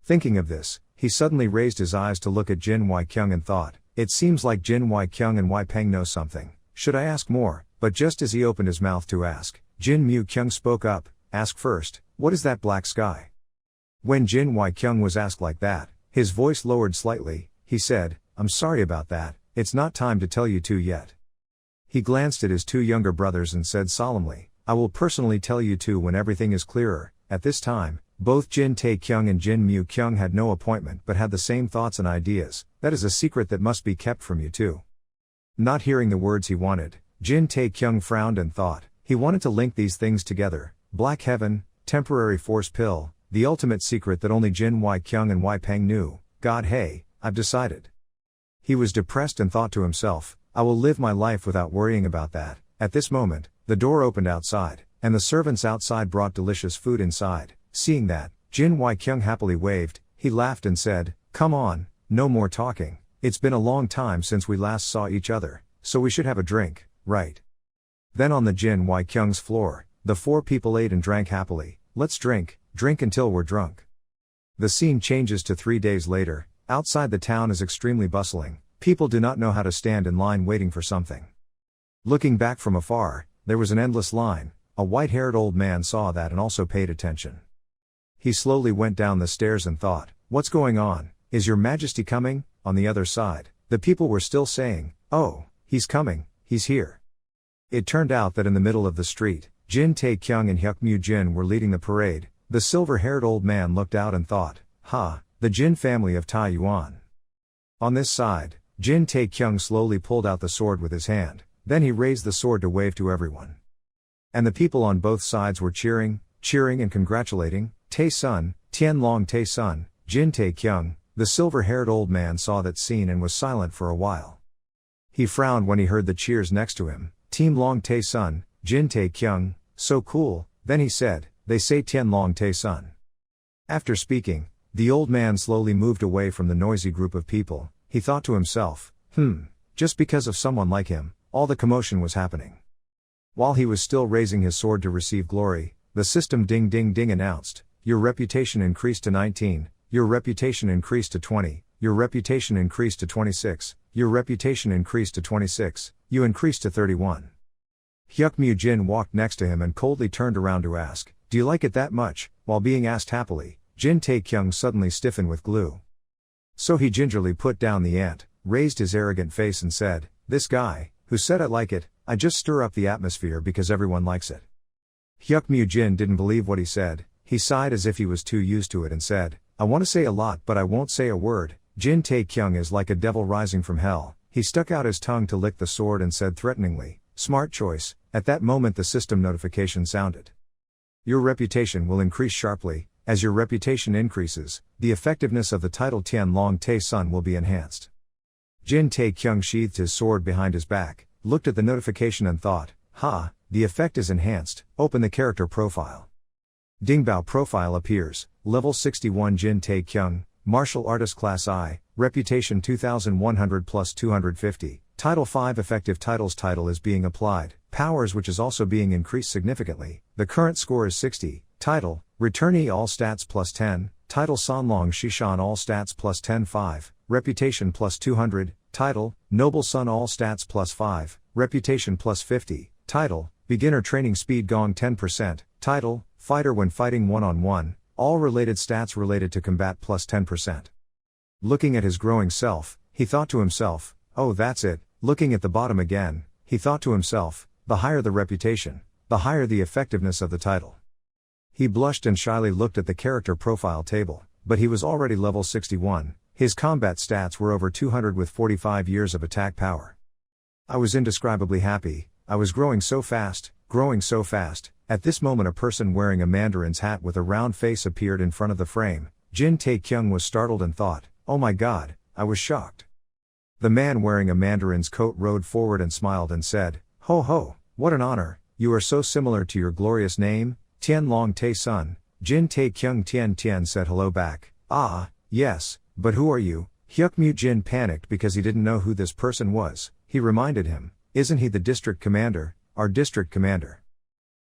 Thinking of this, he suddenly raised his eyes to look at Jin Wai-kyung and thought, it seems like Jin Wai-kyung and Wai Peng know something. Should I ask more? But just as he opened his mouth to ask, Jin Mu-kyung spoke up. Ask first, what is that black sky? When Jin Wai-kyung was asked like that, his voice lowered slightly. He said, I'm sorry about that, it's not time to tell you two yet. He glanced at his 2 younger brothers and said solemnly, I will personally tell you two when everything is clearer. At this time, both Jin Tae-kyung and Jin Mu-kyung had no appointment but had the same thoughts and ideas. That is a secret that must be kept from you two. Not hearing the words he wanted, Jin Tae-kyung frowned and thought, he wanted to link these things together. Black Heaven, temporary force pill, the ultimate secret that only Jin Wai-kyung and Wai Peng knew. God, hey, I've decided. He was depressed and thought to himself, I will live my life without worrying about that. At this moment, the door opened outside, and the servants outside brought delicious food inside. Seeing that, Jin Wai-kyung happily waved. He laughed and said, come on, no more talking. It's been a long time since we last saw each other, so we should have a drink, right? Then on the Jin Wai-kyung's floor, the 4 people ate and drank happily. Let's drink until we're drunk. The scene changes to 3 days later. Outside the town is extremely bustling, people do not know how to stand in line waiting for something. Looking back from afar, there was an endless line. A white-haired old man saw that and also paid attention. He slowly went down the stairs and thought, "What's going on? Is your majesty coming?" On the other side, the people were still saying, "Oh, he's coming, he's here." It turned out that in the middle of the street, Jin Tae-kyung and Hyuk Jin were leading the parade. The silver-haired old man looked out and thought, "Ha, the Jin family of Taiyuan." On this side, Jin Tae-kyung slowly pulled out the sword with his hand, then he raised the sword to wave to everyone. And the people on both sides were cheering and congratulating. Tae-sun, Tianlong Tae-sun, Jin Tae-kyung. The silver-haired old man saw that scene and was silent for a while. He frowned when he heard the cheers next to him. Tianlong Tae-sun, Jin Tae-kyung, so cool. Then he said, "They say Tianlong Tae-sun." After speaking, the old man slowly moved away from the noisy group of people. He thought to himself, just because of someone like him, all the commotion was happening. While he was still raising his sword to receive glory, the system ding ding ding announced, "Your reputation increased to 19, your reputation increased to 20, your reputation increased to 26, your reputation increased to 26, you increased to 31. Hyuk Jin walked next to him and coldly turned around to ask, "Do you like it that much?" While being asked happily, Jin Tae-kyung suddenly stiffened with glue. So he gingerly put down the ant, raised his arrogant face and said, "This guy, who said I like it, I just stir up the atmosphere because everyone likes it." Hyuk Jin didn't believe what he said. He sighed as if he was too used to it and said, "I want to say a lot but I won't say a word." Jin Tae-kyung is like a devil rising from hell. He stuck out his tongue to lick the sword and said threateningly, "Smart choice." At that moment the system notification sounded. Your reputation will increase sharply. As your reputation increases, the effectiveness of the title Tianlong Tae-sun will be enhanced. Jin Tae-kyung sheathed his sword behind his back, looked at the notification and thought, "Ha, the effect is enhanced." Open the character profile. Dingbao profile appears. Level 61 Jin Tae-kyung, Martial Artist Class I, Reputation 2100 plus 250, Title 5 Effective titles. Title is being applied, Powers which is also being increased significantly. The current score is 60, Title, Returnee All Stats plus 10, Title Sanlong Shishan All Stats plus 10 5, Reputation plus 200, Title, Noble Sun All Stats plus 5, Reputation plus 50, Title, Beginner Training Speed Gong 10%, Title, Fighter when fighting one-on-one, all related stats related to combat plus 10%. Looking at his growing self, he thought to himself, "Oh that's it." Looking at the bottom again, he thought to himself, the higher the reputation, the higher the effectiveness of the title. He blushed and shyly looked at the character profile table, but he was already level 61, his combat stats were over 200 with 45 years of attack power. I was indescribably happy, I was growing so fast. At this moment a person wearing a mandarin's hat with a round face appeared in front of the frame. Jin Tae-kyung was startled and thought, "Oh my god," I was shocked. The man wearing a mandarin's coat rode forward and smiled and said, "Ho ho, what an honor, you are so similar to your glorious name, Tianlong Tae-sun." Jin Tae-kyung Tian said hello back, "Ah, yes, but who are you?" Hyuk Jin panicked because he didn't know who this person was. He reminded him, "Isn't he the district commander, our district commander?"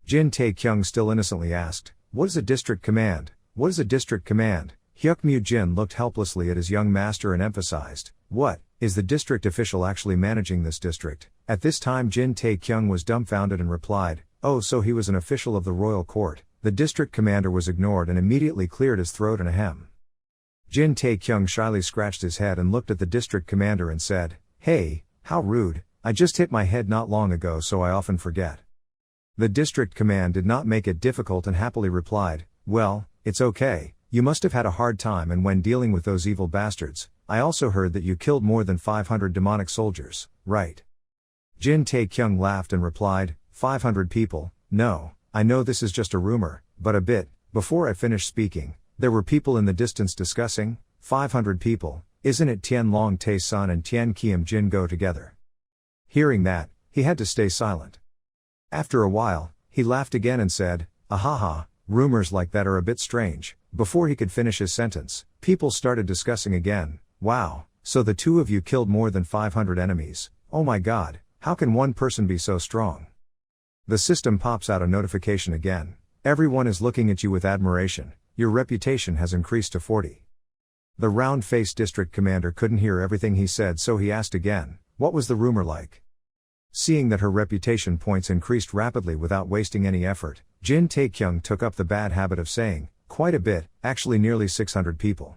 Jin Tae-kyung still innocently asked, "What is a district command? What is a district command?" Hyuk Jin looked helplessly at his young master and emphasized, "What, is the district official actually managing this district?" At this time Jin Tae-kyung was dumbfounded and replied, "Oh, so he was an official of the royal court." The district commander was ignored and immediately cleared his throat in a hem. Jin Tae-kyung shyly scratched his head and looked at the district commander and said, "Hey, how rude, I just hit my head not long ago so I often forget." The district command did not make it difficult and happily replied, "Well, it's okay, you must have had a hard time and when dealing with those evil bastards, I also heard that you killed more than 500 demonic soldiers, right?" Jin Tae-kyung laughed and replied, 500 people, no, I know this is just a rumor, but a bit." Before I finished speaking, there were people in the distance discussing, 500 people, isn't it Tianlong Tae-sun and Tian Kiem Jin go together? Hearing that, he had to stay silent. After a while, he laughed again and said, "Ahaha, rumors like that are a bit strange." Before he could finish his sentence, people started discussing again, "Wow, so the two of you killed more than 500 enemies, oh my god, how can one person be so strong?" The system pops out a notification again. Everyone is looking at you with admiration, your reputation has increased to 40. The round-faced district commander couldn't hear everything he said, so he asked again, what was the rumor like? Seeing that her reputation points increased rapidly without wasting any effort, Jin Taekyung took up the bad habit of saying, quite a bit, actually nearly 600 people.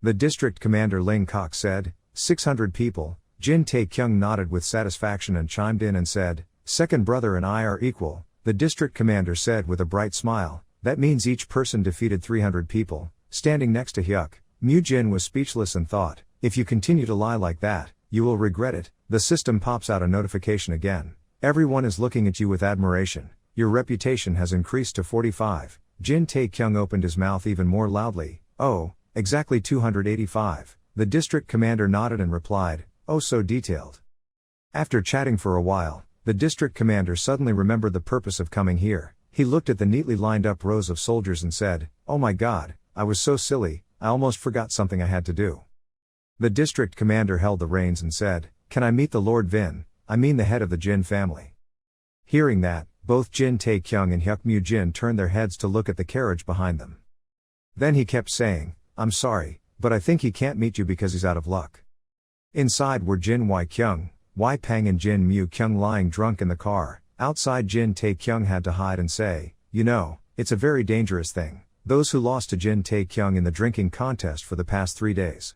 The district commander Ling Kok said, 600 people. Jin Taekyung nodded with satisfaction and chimed in and said, second brother and I are equal. The district commander said with a bright smile, that means each person defeated 300 people. Standing next to Hyuk, Mu-jin was speechless and thought, if you continue to lie like that, you will regret it. The system pops out a notification again. Everyone is looking at you with admiration. Your reputation has increased to 45. Jin Taekyung opened his mouth even more loudly. Oh, exactly 285. The district commander nodded and replied, oh so detailed. After chatting for a while, the district commander suddenly remembered the purpose of coming here. He looked at the neatly lined up rows of soldiers and said, oh my god, I was so silly, I almost forgot something I had to do. The district commander held the reins and said, can I meet the Lord Vin, I mean the head of the Jin family. Hearing that, both Jin Taekyung and Hyuk Mu-jin turned their heads to look at the carriage behind them. Then he kept saying, I'm sorry, but I think he can't meet you because he's out of luck. Inside were Jin Wai-kyung, Wai-peng and Jin Mu-kyung lying drunk in the car. Outside, Jin Taekyung had to hide and say, you know, it's a very dangerous thing. Those who lost to Jin Taekyung in the drinking contest for the past 3 days.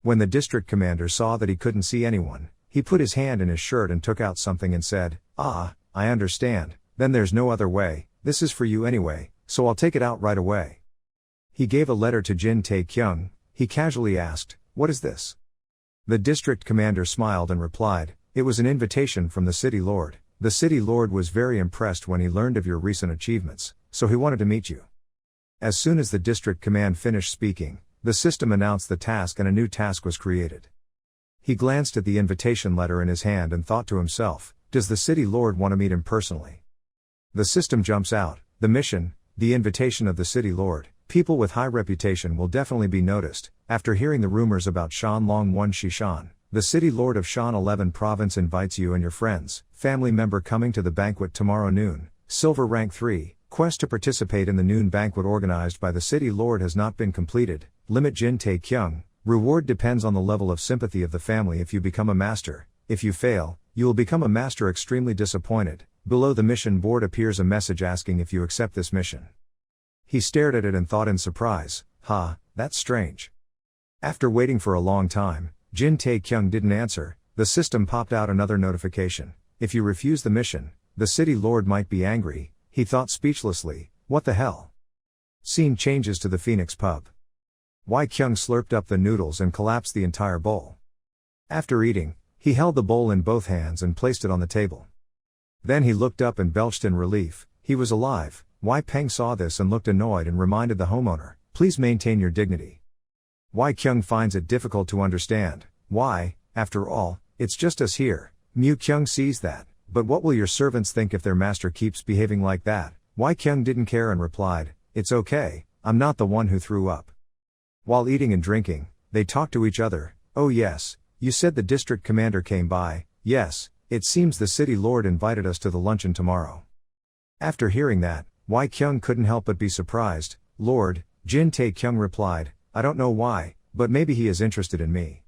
When the district commander saw that he couldn't see anyone, he put his hand in his shirt and took out something and said, ah, I understand, then there's no other way, this is for you anyway, so I'll take it out right away. He gave a letter to Jin Taekyung. He casually asked, what is this? The district commander smiled and replied, it was an invitation from the city lord. The city lord was very impressed when he learned of your recent achievements, so he wanted to meet you. As soon as the district command finished speaking, the system announced the task and a new task was created. He glanced at the invitation letter in his hand and thought to himself, does the city lord want to meet him personally? The system jumps out, the mission, the invitation of the city lord. People with high reputation will definitely be noticed. After hearing the rumors about Shanlong 1 Shishan, the city lord of Shan 11 province invites you and your friends, family member coming to the banquet tomorrow noon. Silver rank 3, quest to participate in the noon banquet organized by the city lord has not been completed. Limit Jin Taekyung, reward depends on the level of sympathy of the family if you become a master. If you fail, you will become a master extremely disappointed. Below the mission board appears a message asking if you accept this mission. He stared at it and thought in surprise, that's strange. After waiting for a long time, Jin Taekyung didn't answer. The system popped out another notification. If you refuse the mission, the city lord might be angry. He thought speechlessly, what the hell? Scene changes to the Phoenix pub. Wai-kyung slurped up the noodles and collapsed the entire bowl. After eating, he held the bowl in both hands and placed it on the table. Then he looked up and belched in relief. He was alive. Wai-peng saw this and looked annoyed and reminded the homeowner, please maintain your dignity. Wai-kyung finds it difficult to understand. Why, after all, it's just us here. Mu-kyung sees that, but what will your servants think if their master keeps behaving like that? Wai-kyung didn't care and replied, it's okay, I'm not the one who threw up. While eating and drinking, they talked to each other. Oh yes, you said the district commander came by. Yes, it seems the city lord invited us to the luncheon tomorrow. After hearing that, Wai-kyung couldn't help but be surprised. Lord, Jin Taekyung replied, I don't know why, but maybe he is interested in me.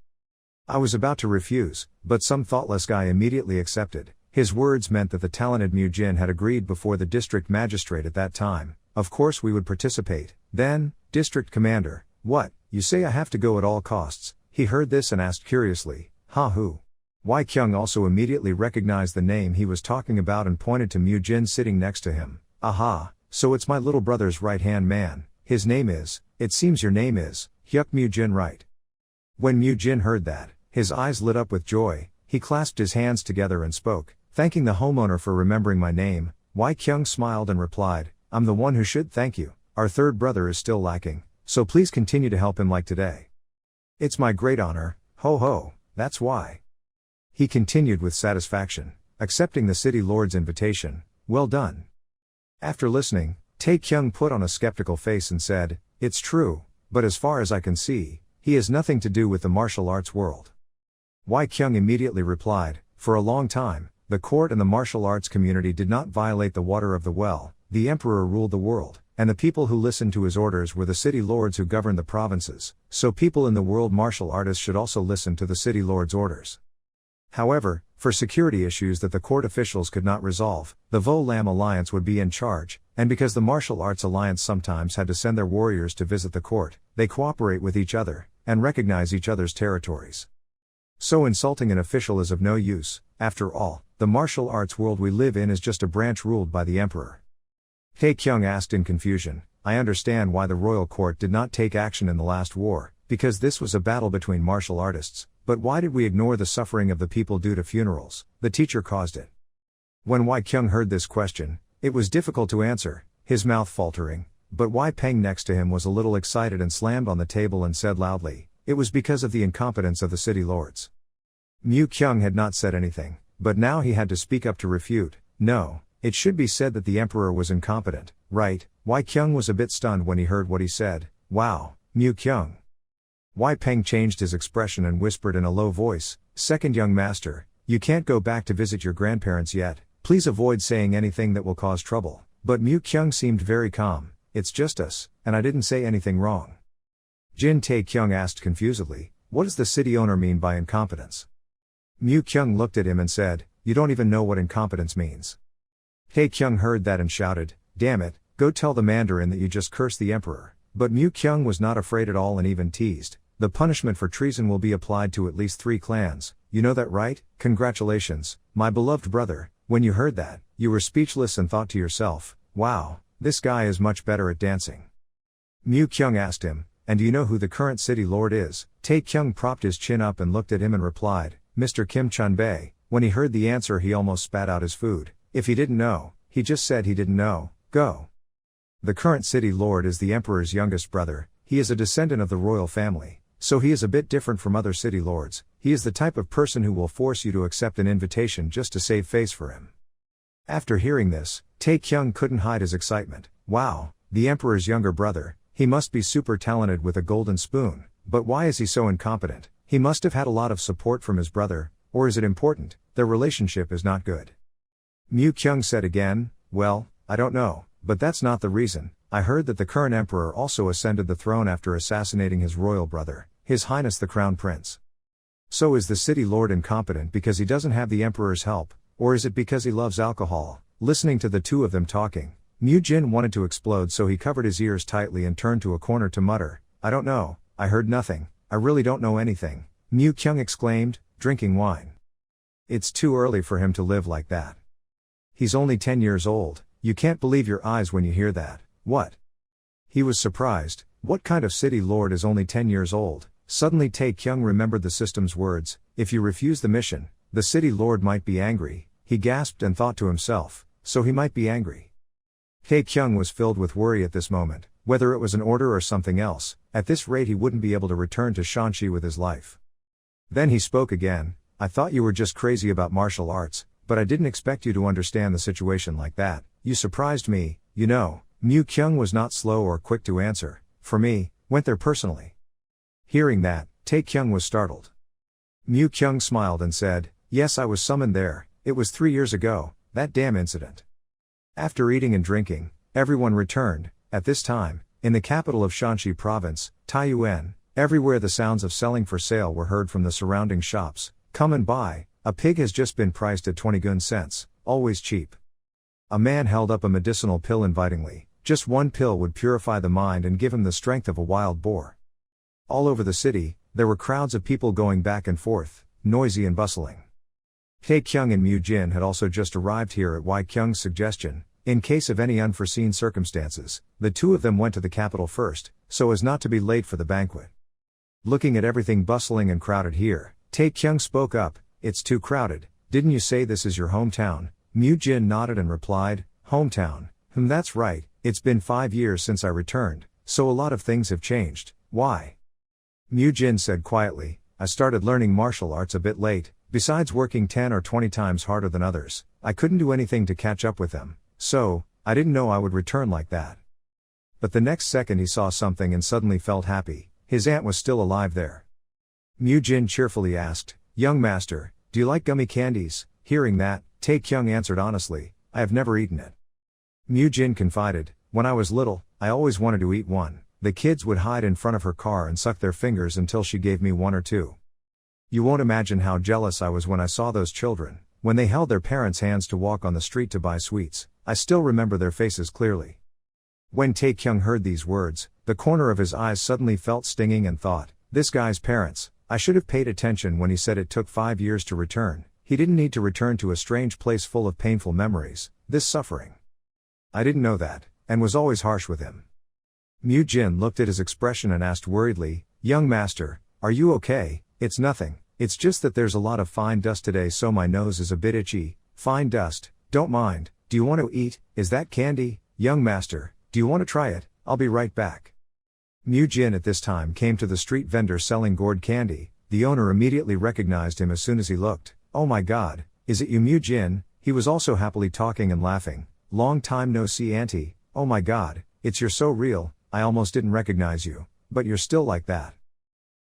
I was about to refuse, but some thoughtless guy immediately accepted. His words meant that the talented Mu-jin had agreed before the district magistrate at that time. Of course we would participate. Then, district commander, what, you say I have to go at all costs? He heard this and asked curiously, who? Wai-kyung also immediately recognized the name he was talking about and pointed to Mu-jin sitting next to him. Aha, so it's my little brother's right-hand man. His name is, it seems your name is, Hyuk Mu-jin, right? When Mu-jin heard that, his eyes lit up with joy. He clasped his hands together and spoke, thanking the homeowner for remembering my name. Wai-kyung smiled and replied, I'm the one who should thank you. Our third brother is still lacking, so please continue to help him like today. It's my great honor, ho, that's why. He continued with satisfaction, accepting the city lord's invitation. Well done. After listening, Taekyung put on a skeptical face and said, it's true, but as far as I can see, he has nothing to do with the martial arts world. Wai-kyung immediately replied, for a long time, the court and the martial arts community did not violate the water of the well. The emperor ruled the world, and the people who listened to his orders were the city lords who governed the provinces, so people in the world martial artists should also listen to the city lords' orders. However, for security issues that the court officials could not resolve, the Vo Lam Alliance would be in charge, and because the Martial Arts Alliance sometimes had to send their warriors to visit the court, they cooperate with each other, and recognize each other's territories. So insulting an official is of no use. After all, the martial arts world we live in is just a branch ruled by the emperor. Taekyung asked in confusion, I understand why the royal court did not take action in the last war, because this was a battle between martial artists, but why did we ignore the suffering of the people due to funerals? The teacher caused it. When Wai Kyung heard this question, it was difficult to answer, his mouth faltering, but Wai Peng next to him was a little excited and slammed on the table and said loudly, it was because of the incompetence of the city lords. Mu Kyung had not said anything, but now he had to speak up to refute. No, it should be said that the emperor was incompetent, right? Wai Kyung was a bit stunned when he heard what he said. Wow, Mu Kyung. Wai Peng changed his expression and whispered in a low voice, second young master, you can't go back to visit your grandparents yet, please avoid saying anything that will cause trouble. But Mu Kyung seemed very calm, it's just us, and I didn't say anything wrong. Jin Tae-kyung asked confusedly, what does the city owner mean by incompetence? Mu Kyung looked at him and said, you don't even know what incompetence means. Tae-kyung heard that and shouted, damn it, go tell the Mandarin that you just cursed the emperor. But Mu Kyung was not afraid at all and even teased, the punishment for treason will be applied to at least 3 clans, you know that right? Congratulations, my beloved brother. When you heard that, you were speechless and thought to yourself, wow, this guy is much better at dancing. Mu Kyung asked him, and do you know who the current city lord is? Tae-kyung propped his chin up and looked at him and replied, Mr. Kim Chun-bae. When he heard the answer he almost spat out his food. If he didn't know, he just said he didn't know. Go. The current city lord is the emperor's youngest brother, he is a descendant of the royal family, so he is a bit different from other city lords. He is the type of person who will force you to accept an invitation just to save face for him. After hearing this, Tae-kyung couldn't hide his excitement. Wow, the emperor's younger brother, he must be super talented with a golden spoon, but why is he so incompetent? He must have had a lot of support from his brother, or is it important? Their relationship is not good. Mu Kyung said again, well, I don't know, but that's not the reason. I heard that the current emperor also ascended the throne after assassinating his royal brother, His Highness the Crown Prince. So is the city lord incompetent because he doesn't have the emperor's help, or is it because he loves alcohol? Listening to the two of them talking, Mu Jin wanted to explode, so he covered his ears tightly and turned to a corner to mutter, I don't know, I heard nothing, I really don't know anything. Mu Kyung exclaimed, drinking wine. It's too early for him to live like that. He's only 10 years old, you can't believe your eyes when you hear that. What? He was surprised, what kind of city lord is only 10 years old? Suddenly Tae-kyung remembered the system's words, if you refuse the mission, the city lord might be angry. He gasped and thought to himself, so he might be angry. Tae-kyung was filled with worry at this moment, whether it was an order or something else, at this rate he wouldn't be able to return to Shanxi with his life. Then he spoke again, I thought you were just crazy about martial arts, but I didn't expect you to understand the situation like that. You surprised me, you know. Mu Kyung was not slow or quick to answer, for me, went there personally. Hearing that, Tae-kyung was startled. Mu Kyung smiled and said, yes, I was summoned there, it was 3 years ago, that damn incident. After eating and drinking, everyone returned. At this time, in the capital of Shanxi province, Taiyuan, everywhere the sounds of selling for sale were heard from the surrounding shops. Come and buy, a pig has just been priced at 20 gun cents, always cheap. A man held up a medicinal pill invitingly, just one pill would purify the mind and give him the strength of a wild boar. All over the city, there were crowds of people going back and forth, noisy and bustling. Tae-kyung and Mu Jin had also just arrived here at Wai Kyung's suggestion. In case of any unforeseen circumstances, the two of them went to the capital first, so as not to be late for the banquet. Looking at everything bustling and crowded here, Tae-kyung spoke up, it's too crowded, didn't you say this is your hometown? Mu Jin nodded and replied, hometown, that's right, it's been 5 years since I returned, so a lot of things have changed. Why? Mu Jin said quietly, I started learning martial arts a bit late, besides working 10 or 20 times harder than others, I couldn't do anything to catch up with them. So, I didn't know I would return like that. But the next second he saw something and suddenly felt happy, his aunt was still alive there. Mu Jin cheerfully asked, young master, do you like gummy candies? Hearing that, Tae-kyung answered honestly, I have never eaten it. Mu Jin confided, when I was little, I always wanted to eat one. The kids would hide in front of her car and suck their fingers until she gave me one or two. You won't imagine how jealous I was when I saw those children, when they held their parents' hands to walk on the street to buy sweets. I still remember their faces clearly. When Taekyung heard these words, the corner of his eyes suddenly felt stinging and thought, this guy's parents, I should have paid attention when he said it took 5 years to return. He didn't need to return to a strange place full of painful memories, this suffering. I didn't know that, and was always harsh with him. Mu Jin looked at his expression and asked worriedly, young master, are you okay? It's nothing, it's just that there's a lot of fine dust today so my nose is a bit itchy. Fine dust, don't mind, do you want to eat? Is that candy? Young master, do you want to try it? I'll be right back. Mu Jin at this time came to the street vendor selling gourd candy. The owner immediately recognized him as soon as he looked. Oh my god, is it you Mu Jin? He was also happily talking and laughing. Long time no see auntie, oh my god, you're so real, I almost didn't recognize you, but you're still like that.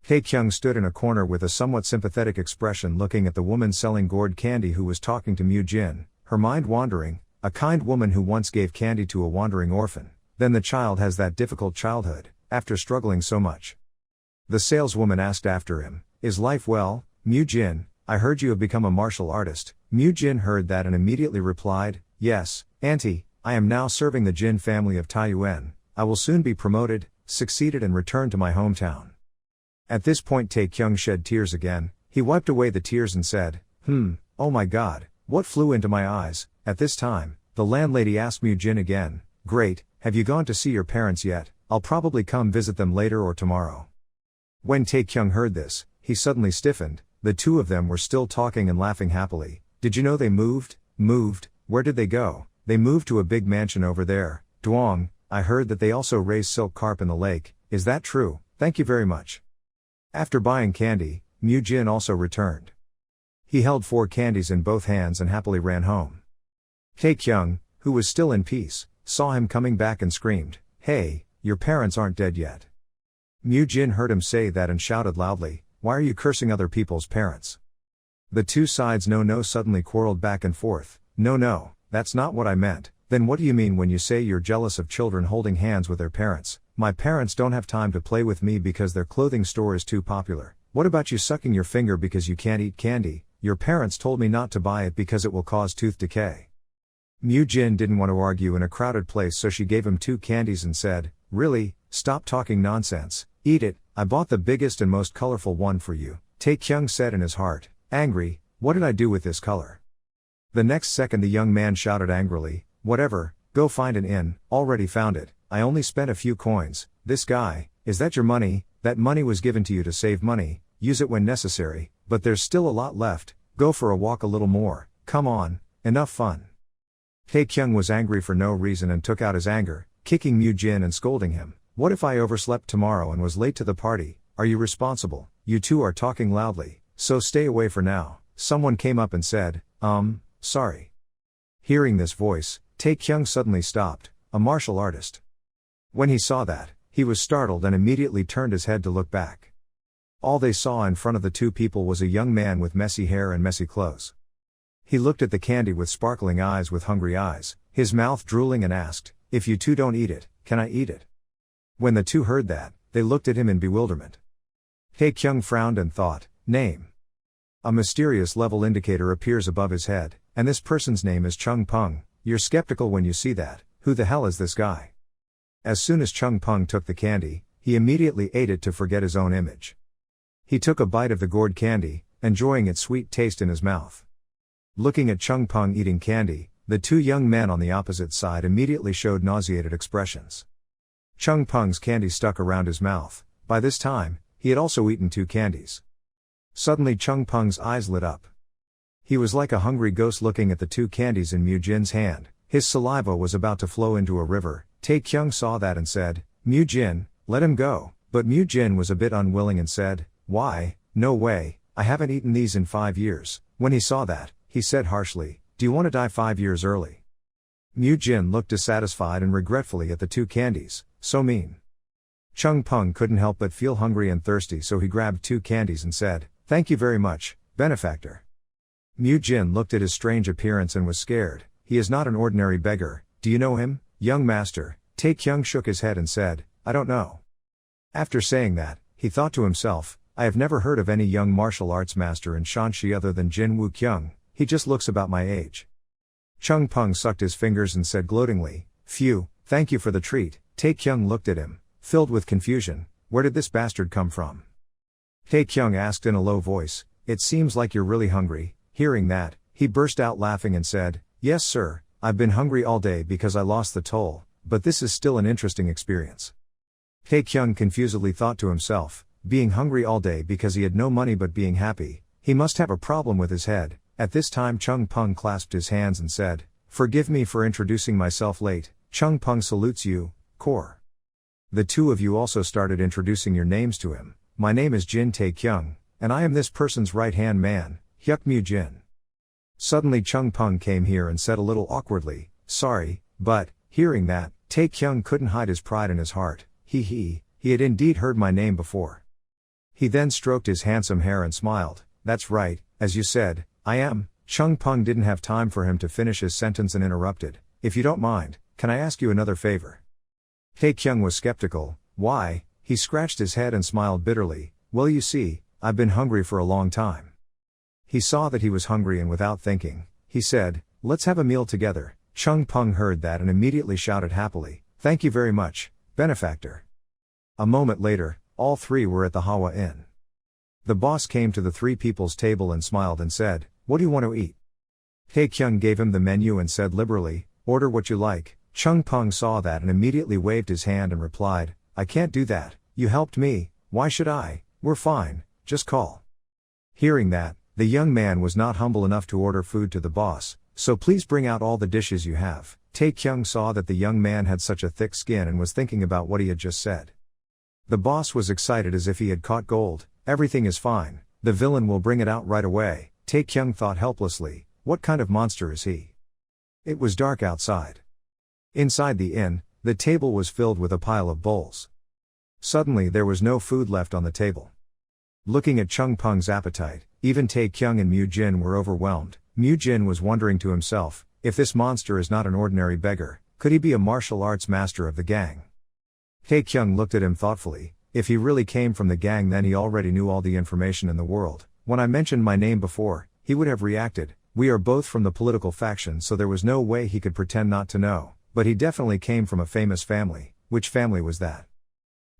Taekyung stood in a corner with a somewhat sympathetic expression looking at the woman selling gourd candy who was talking to Mu Jin, her mind wandering, a kind woman who once gave candy to a wandering orphan. Then the child has that difficult childhood, after struggling so much. The saleswoman asked after him, is life well, Mu Jin? I heard you have become a martial artist. Mu Jin heard that and immediately replied, yes, auntie, I am now serving the Jin family of Taiyuan. I will soon be promoted, succeeded and return to my hometown. At this point Taekyung shed tears again. He wiped away the tears and said, oh my god, what flew into my eyes? At this time, the landlady asked Mu Jin again, great, have you gone to see your parents yet? I'll probably come visit them later or tomorrow. When Taekyung heard this, he suddenly stiffened. The two of them were still talking and laughing happily. Did you know they moved? Moved? Where did they go? They moved to a big mansion over there. Duong, I heard that they also raise silk carp in the lake. Is that true? Thank you very much. After buying candy, Mu Jin also returned. He held 4 candies in both hands and happily ran home. Taekyung, who was still in peace, saw him coming back and screamed, hey, your parents aren't dead yet. Mu Jin heard him say that and shouted loudly, why are you cursing other people's parents? The two sides no suddenly quarreled back and forth. No, that's not what I meant. Then what do you mean when you say you're jealous of children holding hands with their parents? My parents don't have time to play with me because their clothing store is too popular. What about you sucking your finger because you can't eat candy? Your parents told me not to buy it because it will cause tooth decay. Mu Jin didn't want to argue in a crowded place, so she gave him 2 candies and said, really, stop talking nonsense, eat it, I bought the biggest and most colorful one for you. Taekyung said in his heart, angry, what did I do with this color? The next second the young man shouted angrily, whatever, go find an inn. Already found it, I only spent a few coins. This guy, is that your money? That money was given to you to save money, use it when necessary, but there's still a lot left, go for a walk a little more, come on, enough fun. Taekyung was angry for no reason and took out his anger, kicking Mu Jin and scolding him. What if I overslept tomorrow and was late to the party? Are you responsible? You two are talking loudly, so stay away for now. Someone came up and said, sorry. Hearing this voice, Taekyung suddenly stopped, a martial artist. When he saw that, he was startled and immediately turned his head to look back. All they saw in front of the two people was a young man with messy hair and messy clothes. He looked at the candy with sparkling eyes with hungry eyes, his mouth drooling and asked, if you two don't eat it, can I eat it? When the two heard that, they looked at him in bewilderment. Taekyung frowned and thought, name. A mysterious level indicator appears above his head, and this person's name is Chung Peng. You're skeptical when you see that, who the hell is this guy? As soon as Chung Peng took the candy, he immediately ate it to forget his own image. He took a bite of the gourd candy, enjoying its sweet taste in his mouth. Looking at Chung Peng eating candy, the two young men on the opposite side immediately showed nauseated expressions. Chung Peng's candy stuck around his mouth. By this time, he had also eaten 2 candies. Suddenly Chung Peng's eyes lit up. He was like a hungry ghost looking at the 2 candies in Mu Jin's hand. His saliva was about to flow into a river. Taekyung saw that and said, Mu Jin, let him go. But Mu Jin was a bit unwilling and said, why, no way, I haven't eaten these in 5 years. When he saw that, he said harshly, do you want to die 5 years early? Mu Jin looked dissatisfied and regretfully at the 2 candies. So mean. Chung Peng couldn't help but feel hungry and thirsty, so he grabbed 2 candies and said, thank you very much, benefactor. Mu Jin looked at his strange appearance and was scared. He is not an ordinary beggar. Do you know him, young master? Taekyung shook his head and said, I don't know. After saying that, he thought to himself, I have never heard of any young martial arts master in Shanxi other than Jin Woo-kyung, he just looks about my age. Chung Peng sucked his fingers and said gloatingly, Phew, thank you for the treat. Taekyung looked at him, filled with confusion, where did this bastard come from? Taekyung asked in a low voice, it seems like you're really hungry. Hearing that, he burst out laughing and said, Yes sir, I've been hungry all day because I lost the toll, but this is still an interesting experience. Taekyung confusedly thought to himself, being hungry all day because he had no money but being happy, he must have a problem with his head. At this time Chung Peng clasped his hands and said, Forgive me for introducing myself late. Chung Peng salutes you, Kor. The two of you also started introducing your names to him. My name is Jin Taekyung, and I am this person's right-hand man, Hyuk Mu Jin. Suddenly Chung Peng came here and said a little awkwardly, Sorry, but, hearing that, Taekyung couldn't hide his pride in his heart. He had indeed heard my name before. He then stroked his handsome hair and smiled, That's right, as you said, I am. Chung Peng didn't have time for him to finish his sentence and interrupted, If you don't mind, can I ask you another favor? Taekyung was skeptical, Why? He scratched his head and smiled bitterly, Well you see, I've been hungry for a long time. He saw that he was hungry and without thinking, he said, Let's have a meal together. Chung Peng heard that and immediately shouted happily, Thank you very much, benefactor. A moment later, all three were at the Hawa Inn. The boss came to the three people's table and smiled and said, What do you want to eat? Taekyung gave him the menu and said liberally, Order what you like. Chung Peng saw that and immediately waved his hand and replied, I can't do that, you helped me, why should I? We're fine, just call. Hearing that, the young man was not humble enough to order food to the boss, so please bring out all the dishes you have. Taekyung saw that the young man had such a thick skin and was thinking about what he had just said. The boss was excited as if he had caught gold, Everything is fine, the villain will bring it out right away. Taekyung thought helplessly, what kind of monster is he? It was dark outside. Inside the inn, the table was filled with a pile of bowls. Suddenly there was no food left on the table. Looking at Chung Peng's appetite, even Taekyung and Mu Jin were overwhelmed. Mu Jin was wondering to himself, if this monster is not an ordinary beggar, could he be a martial arts master of the gang? Taekyung looked at him thoughtfully, if he really came from the gang then he already knew all the information in the world. When I mentioned my name before, he would have reacted, we are both from the political faction so there was no way he could pretend not to know, but he definitely came from a famous family. Which family was that?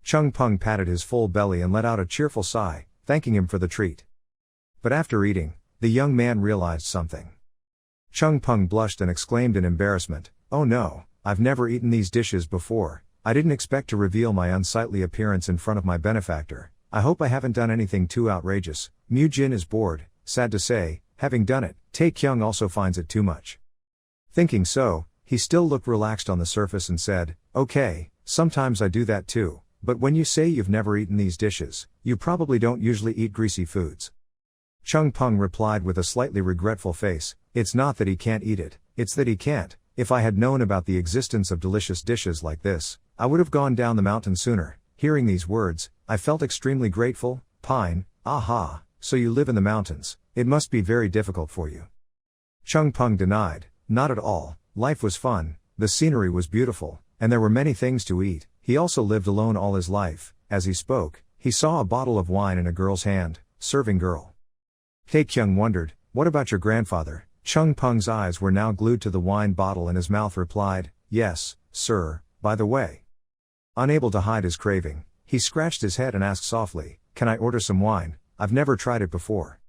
Chung Peng patted his full belly and let out a cheerful sigh, thanking him for the treat. But after eating, the young man realized something. Chung Peng blushed and exclaimed in embarrassment, Oh no, I've never eaten these dishes before, I didn't expect to reveal my unsightly appearance in front of my benefactor, I hope I haven't done anything too outrageous. Mu Jin is bored, sad to say, having done it. Taekyung also finds it too much. Thinking so, he still looked relaxed on the surface and said, Okay, sometimes I do that too, but when you say you've never eaten these dishes, you probably don't usually eat greasy foods. Chung Peng replied with a slightly regretful face, It's not that he can't eat it, it's that he can't. If I had known about the existence of delicious dishes like this, I would have gone down the mountain sooner. Hearing these words, I felt extremely grateful. Pine, aha, so you live in the mountains, it must be very difficult for you. Chung Peng denied, Not at all, life was fun, the scenery was beautiful, and there were many things to eat. He also lived alone all his life. As he spoke, he saw a bottle of wine in a girl's hand, serving girl. Taekyung wondered, What about your grandfather? Chung Peng's eyes were now glued to the wine bottle and his mouth replied, Yes, sir, by the way. Unable to hide his craving, he scratched his head and asked softly, Can I order some wine? I've never tried it before.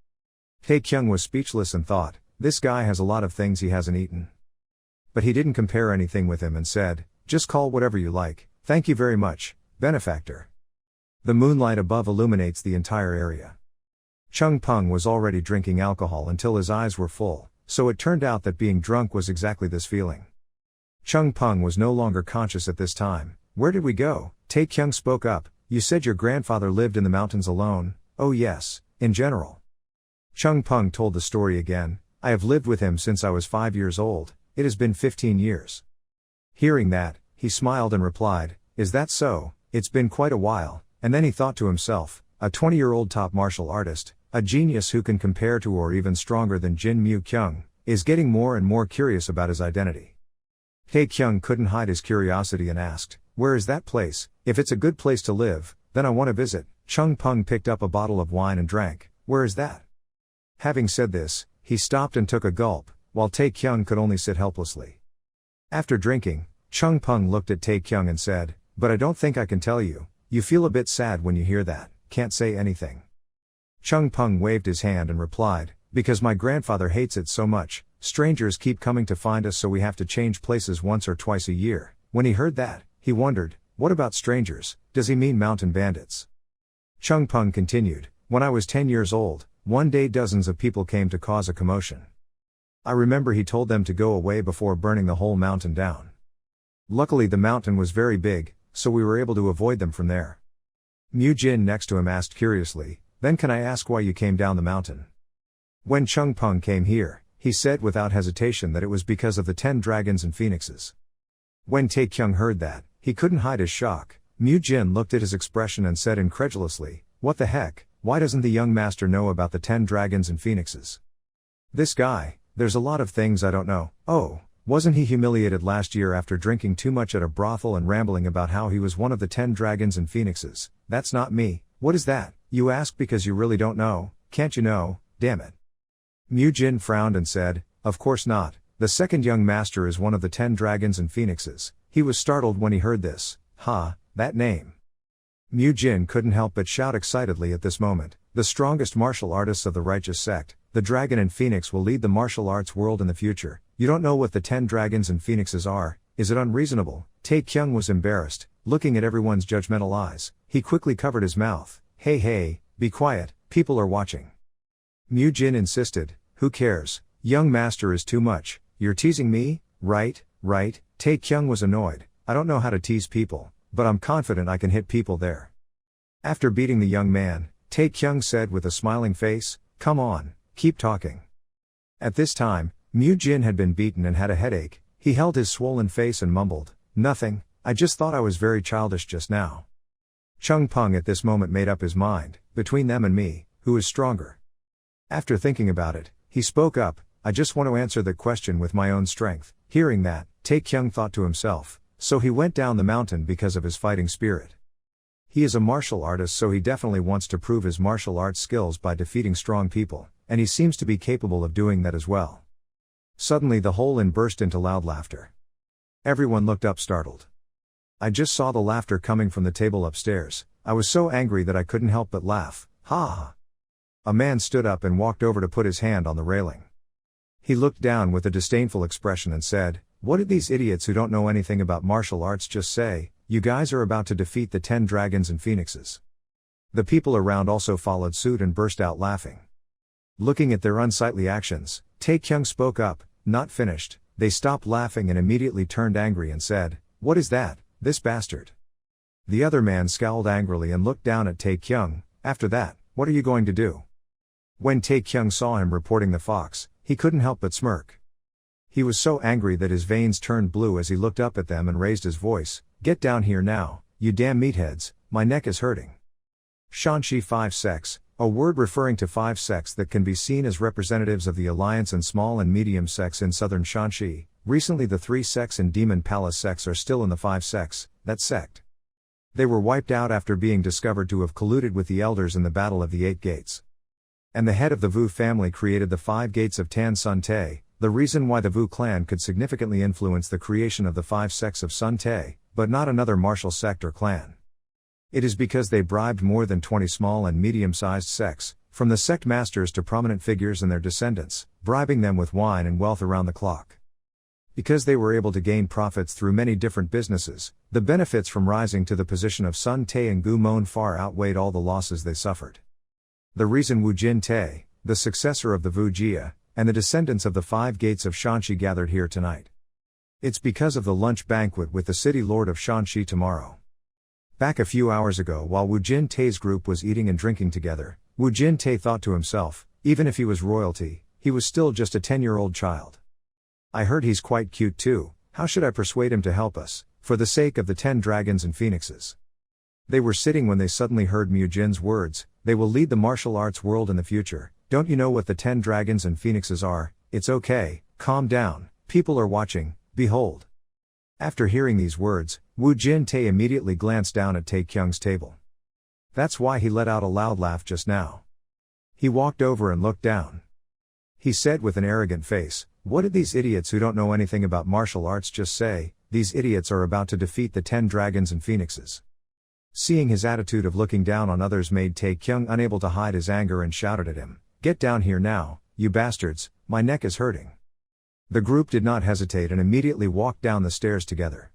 Taekyung was speechless and thought, This guy has a lot of things he hasn't eaten. But he didn't compare anything with him and said, Just call whatever you like, thank you very much, benefactor. The moonlight above illuminates the entire area. Chung Peng was already drinking alcohol until his eyes were full, so it turned out that being drunk was exactly this feeling. Chung Peng was no longer conscious at this time. Where did we go? Taekyung spoke up, You said your grandfather lived in the mountains alone. Oh yes, in general. Chung Peng told the story again, I have lived with him since I was 5 years old, it has been 15 years. Hearing that, he smiled and replied, Is that so? It's been quite a while. And then he thought to himself, a 20-year-old top martial artist, a genius who can compare to or even stronger than Jin Mu Kyung, is getting more and more curious about his identity. Taekyung couldn't hide his curiosity and asked, "Where is that place? If it's a good place to live, then I want to visit." Chung Pung picked up a bottle of wine and drank. "Where is that?" Having said this, he stopped and took a gulp, while Taekyung could only sit helplessly. After drinking, Chung Pung looked at Taekyung and said, "But I don't think I can tell you. You feel a bit sad when you hear that, can't say anything." Chung Pung waved his hand and replied, "Because my grandfather hates it so much, strangers keep coming to find us, so we have to change places once or twice a year." When he heard that, he wondered, what about strangers? Does he mean mountain bandits? Chung Pung continued, "When I was 10 years old, one day dozens of people came to cause a commotion. I remember he told them to go away before burning the whole mountain down. Luckily the mountain was very big, so we were able to avoid them from there." Mu Jin next to him asked curiously, "Then can I ask why you came down the mountain?" When Chung Pung came here, he said without hesitation that it was because of the 10 dragons and phoenixes. When Taekyung heard that, he couldn't hide his shock. Mu Jin looked at his expression and said incredulously, "What the heck, why doesn't the young master know about the 10 dragons and phoenixes? This guy, there's a lot of things I don't know." "Oh, wasn't he humiliated last year after drinking too much at a brothel and rambling about how he was one of the 10 dragons and phoenixes?" "That's not me." "What is that? You ask because you really don't know, can't you know, damn it." Mu Jin frowned and said, "Of course not, the second young master is one of the 10 dragons and phoenixes." He was startled when he heard this. That name. Mu Jin couldn't help but shout excitedly at this moment, "The strongest martial artists of the righteous sect, the dragon and phoenix will lead the martial arts world in the future. You don't know what the 10 dragons and phoenixes are, is it unreasonable?" Taekyung was embarrassed, looking at everyone's judgmental eyes. He quickly covered his mouth. Hey, be quiet, people are watching." Mu Jin insisted, "Who cares? Young master is too much, you're teasing me, right? Taekyung was annoyed. "I don't know how to tease people, but I'm confident I can hit people there." After beating the young man, Taekyung said with a smiling face, "Come on, keep talking." At this time, Mu Jin had been beaten and had a headache. He held his swollen face and mumbled, "Nothing, I just thought I was very childish just now." Chung Pung at this moment made up his mind, between them and me, who is stronger? After thinking about it, he spoke up, "I just want to answer the question with my own strength." Hearing that, Taekyung thought to himself, so he went down the mountain because of his fighting spirit. He is a martial artist, so he definitely wants to prove his martial arts skills by defeating strong people, and he seems to be capable of doing that as well. Suddenly the whole inn burst into loud laughter. Everyone looked up startled. I just saw the laughter coming from the table upstairs. I was so angry that I couldn't help but laugh. Ha! A man stood up and walked over to put his hand on the railing. He looked down with a disdainful expression and said, "What did these idiots who don't know anything about martial arts just say? You guys are about to defeat the 10 dragons and phoenixes." The people around also followed suit and burst out laughing. Looking at their unsightly actions, Taekyung spoke up, "Not finished." They stopped laughing and immediately turned angry and said, "What is that, this bastard?" The other man scowled angrily and looked down at Taekyung. "After that, what are you going to do?" When Taekyung saw him reporting the fox, he couldn't help but smirk. He was so angry that his veins turned blue as he looked up at them and raised his voice, "Get down here now, you damn meatheads, my neck is hurting." Shanxi 5 sects, a word referring to 5 sects that can be seen as representatives of the alliance and small and medium sects in southern Shanxi. Recently the 3 sects and Demon Palace sects are still in the 5 sects, that sect. They were wiped out after being discovered to have colluded with the elders in the Battle of the 8 Gates. And the head of the Wu family created the 5 Gates of Tan Sun Te, the reason why the Wu clan could significantly influence the creation of the 5 sects of Sun Te, but not another martial sect or clan. It is because they bribed more than 20 small and medium-sized sects, from the sect masters to prominent figures and their descendants, bribing them with wine and wealth around the clock. Because they were able to gain profits through many different businesses, the benefits from rising to the position of Sun Te and Gu Mon far outweighed all the losses they suffered. The reason Wu Jin Te, the successor of the Wu Jia, and the descendants of the 5 Gates of Shanxi gathered here tonight. It's because of the lunch banquet with the city lord of Shanxi tomorrow. Back a few hours ago while Wu Jin Te's group was eating and drinking together, Wu Jin Te thought to himself, even if he was royalty, he was still just a 10-year-old child. I heard he's quite cute too, how should I persuade him to help us, for the sake of the 10 dragons and phoenixes? They were sitting when they suddenly heard Mu Jin's words, "They will lead the martial arts world in the future. Don't you know what the 10 dragons and phoenixes are? It's okay, calm down, people are watching, behold." After hearing these words, Wu Jin-tae immediately glanced down at Taekyung's table. That's why he let out a loud laugh just now. He walked over and looked down. He said with an arrogant face, "What did these idiots who don't know anything about martial arts just say? These idiots are about to defeat the 10 dragons and phoenixes." Seeing his attitude of looking down on others made Taekyung unable to hide his anger and shouted at him, "Get down here now, you bastards, my neck is hurting." The group did not hesitate and immediately walked down the stairs together.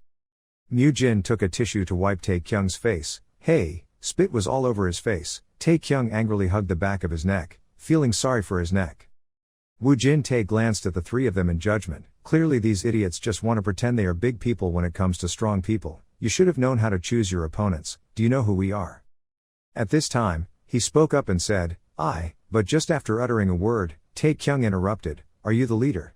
Mu-jin took a tissue to wipe Taekyung's face. Hey, spit was all over his face. Taekyung angrily hugged the back of his neck, feeling sorry for his neck. Wu Jin-tae glanced at the three of them in judgment. Clearly these idiots just want to pretend they are big people when it comes to strong people. You should have known how to choose your opponents. Do you know who we are? At this time, he spoke up and said, but just after uttering a word, Taekyung interrupted, "Are you the leader?"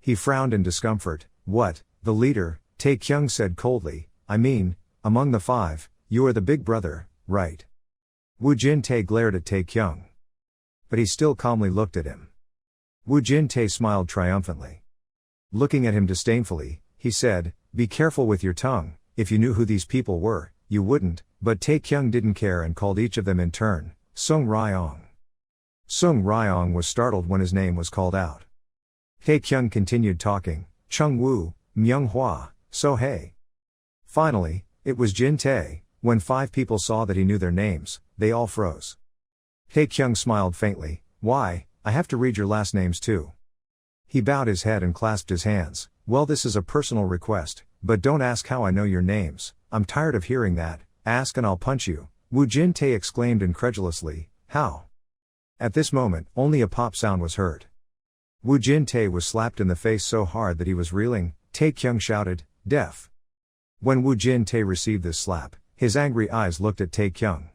He frowned in discomfort. "What, the leader?" Taekyung said coldly, "I mean, among the 5, you are the big brother, right?" Wu Jin-tae glared at Taekyung. But he still calmly looked at him. Wu Jin-tae smiled triumphantly. Looking at him disdainfully, he said, "Be careful with your tongue. If you knew who these people were, you wouldn't." But Taekyung didn't care and called each of them in turn, Sung Ryong. Sung Ryong was startled when his name was called out. Taekyung continued talking, "Chung Woo, Myung Hwa, So Hei." Finally, it was Jin-tae. When 5 people saw that he knew their names, they all froze. Taekyung smiled faintly, "Why, I have to read your last names too." He bowed his head and clasped his hands. "Well, this is a personal request, but don't ask how I know your names. I'm tired of hearing that. Ask and I'll punch you." Wu Jin-tae exclaimed incredulously, "How?" At this moment, only a pop sound was heard. Wu Jin-tae was slapped in the face so hard that he was reeling. Taekyung shouted, "Deaf." When Wu Jin-tae received this slap, his angry eyes looked at Taekyung.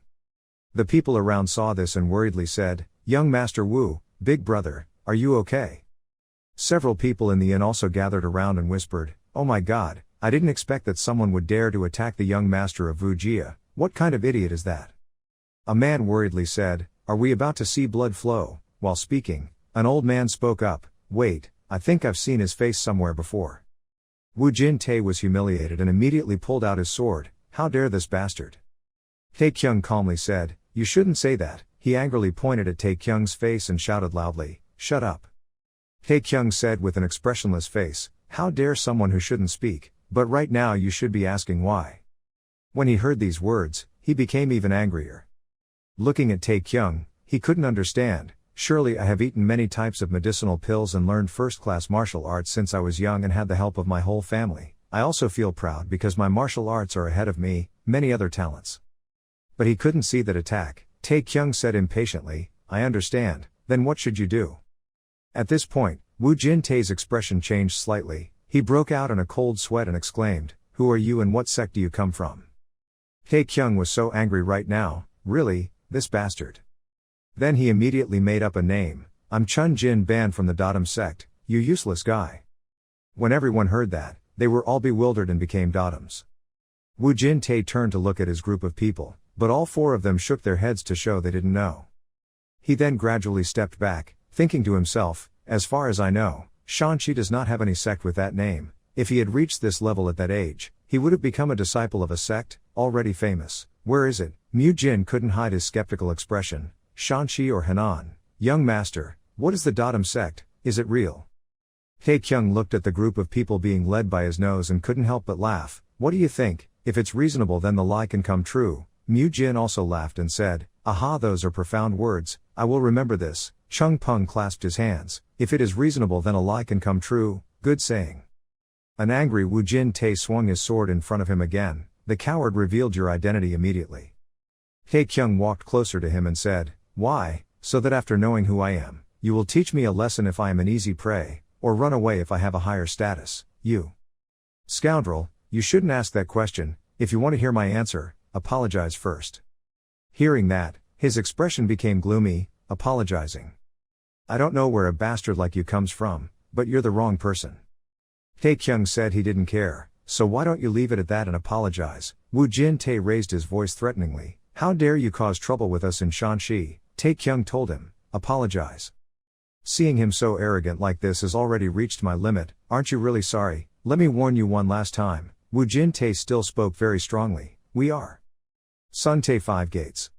The people around saw this and worriedly said, "Young Master Wu, big brother, are you okay?" Several people in the inn also gathered around and whispered, "Oh my god, I didn't expect that someone would dare to attack the young master of Vujia. What kind of idiot is that?" A man worriedly said, "Are we about to see blood flow?" While speaking, an old man spoke up, "Wait, I think I've seen his face somewhere before." Wu Jin-tae was humiliated and immediately pulled out his sword. "How dare this bastard?" Taekyung calmly said, "You shouldn't say that." He angrily pointed at Taekyung's face and shouted loudly, "Shut up." Taekyung said with an expressionless face, "How dare someone who shouldn't speak, but right now you should be asking why." When he heard these words, he became even angrier. Looking at Taekyung, he couldn't understand. "Surely I have eaten many types of medicinal pills and learned first-class martial arts since I was young and had the help of my whole family. I also feel proud because my martial arts are ahead of me, many other talents." But he couldn't see that attack. Taekyung said impatiently, "I understand, then what should you do?" At this point, Wu Jin-tae's expression changed slightly. He broke out in a cold sweat and exclaimed, "Who are you and what sect do you come from?" Taekyung was so angry right now. Really, this bastard. Then he immediately made up a name. "I'm Chun Jin Ban from the Datum sect, you useless guy." When everyone heard that, they were all bewildered and became Datums. Wu Jin-tae turned to look at his group of people, but all 4 of them shook their heads to show they didn't know. He then gradually stepped back, thinking to himself, "As far as I know, Shanxi does not have any sect with that name. If he had reached this level at that age, he would have become a disciple of a sect, already famous. Where is it?" Mu-jin couldn't hide his skeptical expression. "Shanxi or Henan? Young master, what is the Datum sect, is it real?" Taekyung looked at the group of people being led by his nose and couldn't help but laugh. "What do you think? If it's reasonable then the lie can come true." Mu-jin also laughed and said, "Aha, those are profound words, I will remember this." Chung Peng clasped his hands. "If it is reasonable then a lie can come true, good saying." An angry Wu Jin-tae swung his sword in front of him again. "The coward revealed your identity immediately." Taekyung walked closer to him and said, "Why? So that after knowing who I am, you will teach me a lesson if I am an easy prey, or run away if I have a higher status, you scoundrel, you shouldn't ask that question. If you want to hear my answer, apologize first." Hearing that, his expression became gloomy. "Apologizing? I don't know where a bastard like you comes from, but you're the wrong person." Taekyung said he didn't care, "So why don't you leave it at that and apologize?" Wu Jin-tae raised his voice threateningly. "How dare you cause trouble with us in Shanxi?" Taekyung told him, "Apologize. Seeing him so arrogant like this has already reached my limit. Aren't you really sorry?" let me warn you one last time. Wu Jin-tae still spoke very strongly. We are Sun-tae 5 gates.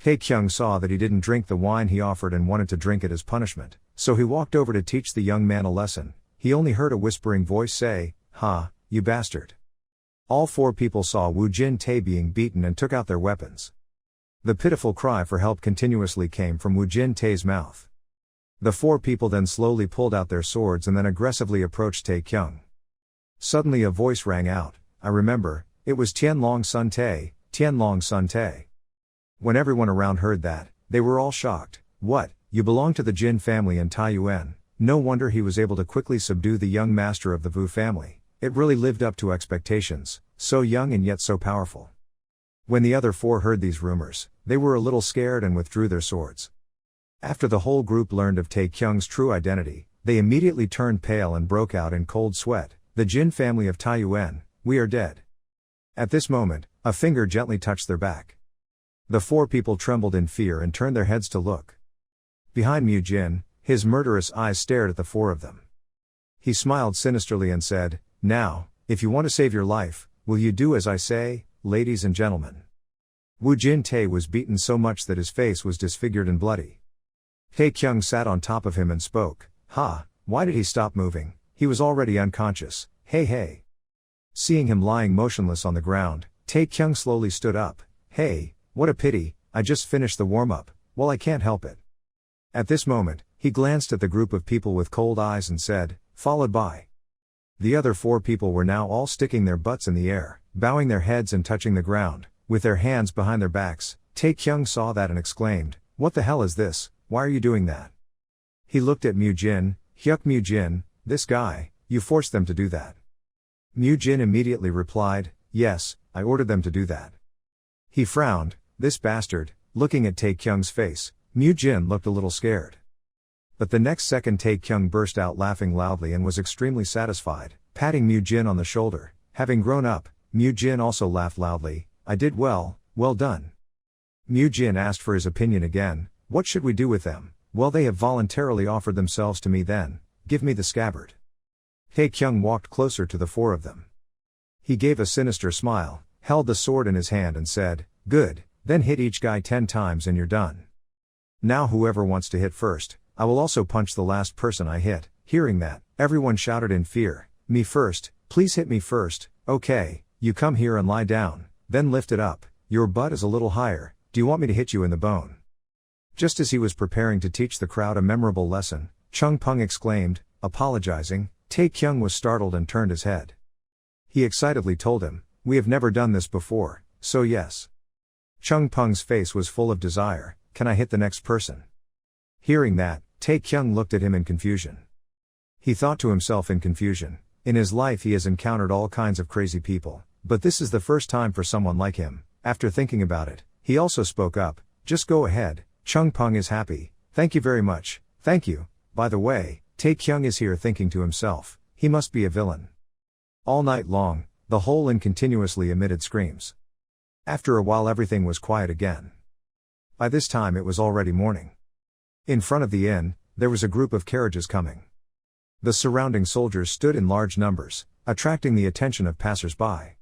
Tae-kyung saw that he didn't drink the wine he offered and wanted to drink it as punishment, so he walked over to teach the young man a lesson. He only heard a whispering voice say, "Ha, you bastard." All 4 people saw Wu Jin-tae being beaten and took out their weapons. The pitiful cry for help continuously came from Wu Jin-tae's mouth. The 4 people then slowly pulled out their swords and then aggressively approached Tae-kyung. Suddenly a voice rang out, "I remember, it was Tianlong Sun-tae, Tianlong Sun-tae." When everyone around heard that, they were all shocked. "What, you belong to the Jin family in Taiyuan?" No wonder he was able to quickly subdue the young master of the Vu family. It really lived up to expectations, so young and yet so powerful. When the other 4 heard these rumors, they were a little scared and withdrew their swords. After the whole group learned of Tae-kyung's true identity, they immediately turned pale and broke out in cold sweat. "The Jin family of Taiyuan, we are dead." At this moment, a finger gently touched their back. The 4 people trembled in fear and turned their heads to look. Behind Mu Jin, his murderous eyes stared at the 4 of them. He smiled sinisterly and said, "Now, if you want to save your life, will you do as I say, ladies and gentlemen?" Wu Jin-tae was beaten so much that his face was disfigured and bloody. Tae-kyung sat on top of him and spoke, "Ha, why did he stop moving? He was already unconscious, hey." Seeing him lying motionless on the ground, Tae-kyung slowly stood up. "Hey, what a pity, I just finished the warm-up, well I can't help it." At this moment, he glanced at the group of people with cold eyes and said, "Followed by." The other 4 people were now all sticking their butts in the air, bowing their heads and touching the ground, with their hands behind their backs. Tae-kyung saw that and exclaimed, "What the hell is this, why are you doing that?" He looked at Mu Jin, "Hyuk Mu Jin, this guy, you forced them to do that." Mu Jin immediately replied, "Yes, I ordered them to do that." He frowned, "This bastard." Looking at Tae-kyung's face, Mu Jin looked a little scared. But the next second Tae-kyung burst out laughing loudly and was extremely satisfied, patting Mu Jin on the shoulder. Having grown up, Mu Jin also laughed loudly, "I did well, well done." Mu Jin asked for his opinion again, "What should we do with them?" "Well, they have voluntarily offered themselves to me then, give me the scabbard." Tae-kyung walked closer to the 4 of them. He gave a sinister smile, held the sword in his hand and said, "Good, then hit each guy 10 times and you're done. Now whoever wants to hit first, I will also punch the last person I hit." Hearing that, everyone shouted in fear, "Me first, please hit me first." "Okay, you come here and lie down, then lift it up, your butt is a little higher, do you want me to hit you in the bone?" Just as he was preparing to teach the crowd a memorable lesson, Chung Pung exclaimed, apologizing. Tae-kyung was startled and turned his head. He excitedly told him, "We have never done this before, so yes." Chung Pung's face was full of desire, "Can I hit the next person?" Hearing that, Tae-kyung looked at him in confusion. He thought to himself in confusion, in his life he has encountered all kinds of crazy people, but this is the first time for someone like him. After thinking about it, he also spoke up, "Just go ahead, Chung Pung is happy, thank you very much." "Thank you, by the way." Tae-kyung is here thinking to himself, he must be a villain. All night long, the whole inn continuously emitted screams. After a while everything was quiet again. By this time it was already morning. In front of the inn, there was a group of carriages coming. The surrounding soldiers stood in large numbers, attracting the attention of passers-by.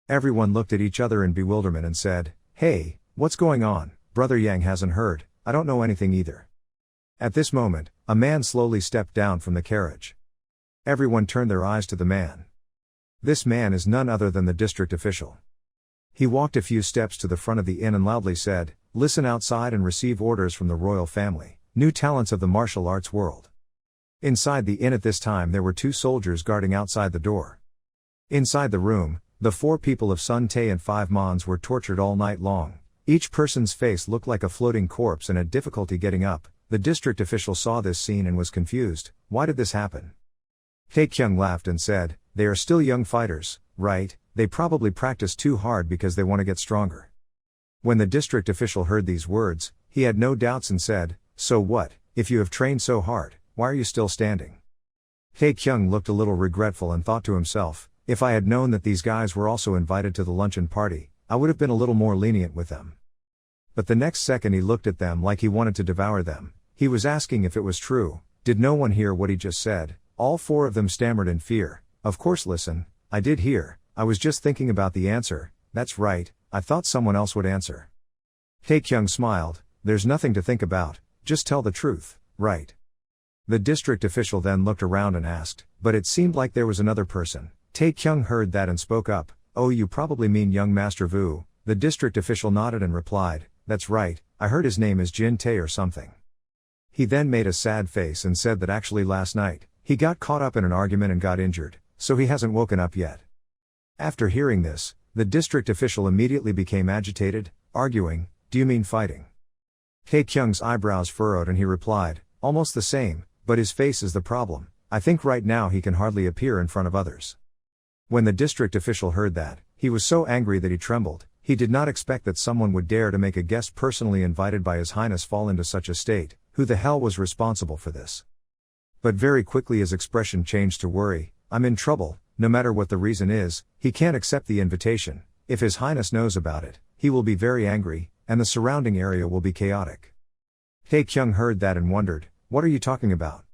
Everyone looked at each other in bewilderment and said, "Hey, what's going on? Brother Yang hasn't heard, I don't know anything either." At this moment, a man slowly stepped down from the carriage. Everyone turned their eyes to the man. This man is none other than the district official. He walked a few steps to the front of the inn and loudly said, "Listen outside and receive orders from the royal family, new talents of the martial arts world." Inside the inn at this time there were 2 soldiers guarding outside the door. Inside the room, the 4 people of Sun-tae and 5 Mons were tortured all night long. Each person's face looked like a floating corpse and had difficulty getting up. The district official saw this scene and was confused. Why did this happen? Tae-kyung laughed and said, "They are still young fighters, right? They probably practice too hard because they want to get stronger." When the district official heard these words, he had no doubts and said, "So what, if you have trained so hard, why are you still standing?" Tae-kyung looked a little regretful and thought to himself, if I had known that these guys were also invited to the luncheon party, I would have been a little more lenient with them. But the next second he looked at them like he wanted to devour them. He was asking if it was true. Did no one hear what he just said? All 4 of them stammered in fear. of course listen, I did hear, I was just thinking about the answer, that's right, I thought someone else would answer. Taekyung smiled, there's nothing to think about, just tell the truth, right? The district official then looked around and asked, but it seemed like there was another person. Taekyung heard that and spoke up, oh you probably mean young Master Vu. The district official nodded and replied, that's right, I heard his name is Jin Tae or something. He then made a sad face and said that actually last night, he got caught up in an argument and got injured, so he hasn't woken up yet. After hearing this, the district official immediately became agitated, arguing, do you mean fighting? Taekyung's eyebrows furrowed and he replied, almost the same, but his face is the problem, I think right now he can hardly appear in front of others. When the district official heard that, he was so angry that he trembled. He did not expect that someone would dare to make a guest personally invited by His Highness fall into such a state. Who the hell was responsible for this? But very quickly his expression changed to worry, I'm in trouble, no matter what the reason is, he can't accept the invitation. If His Highness knows about it, he will be very angry, and the surrounding area will be chaotic. Taekyung heard that and wondered, what are you talking about?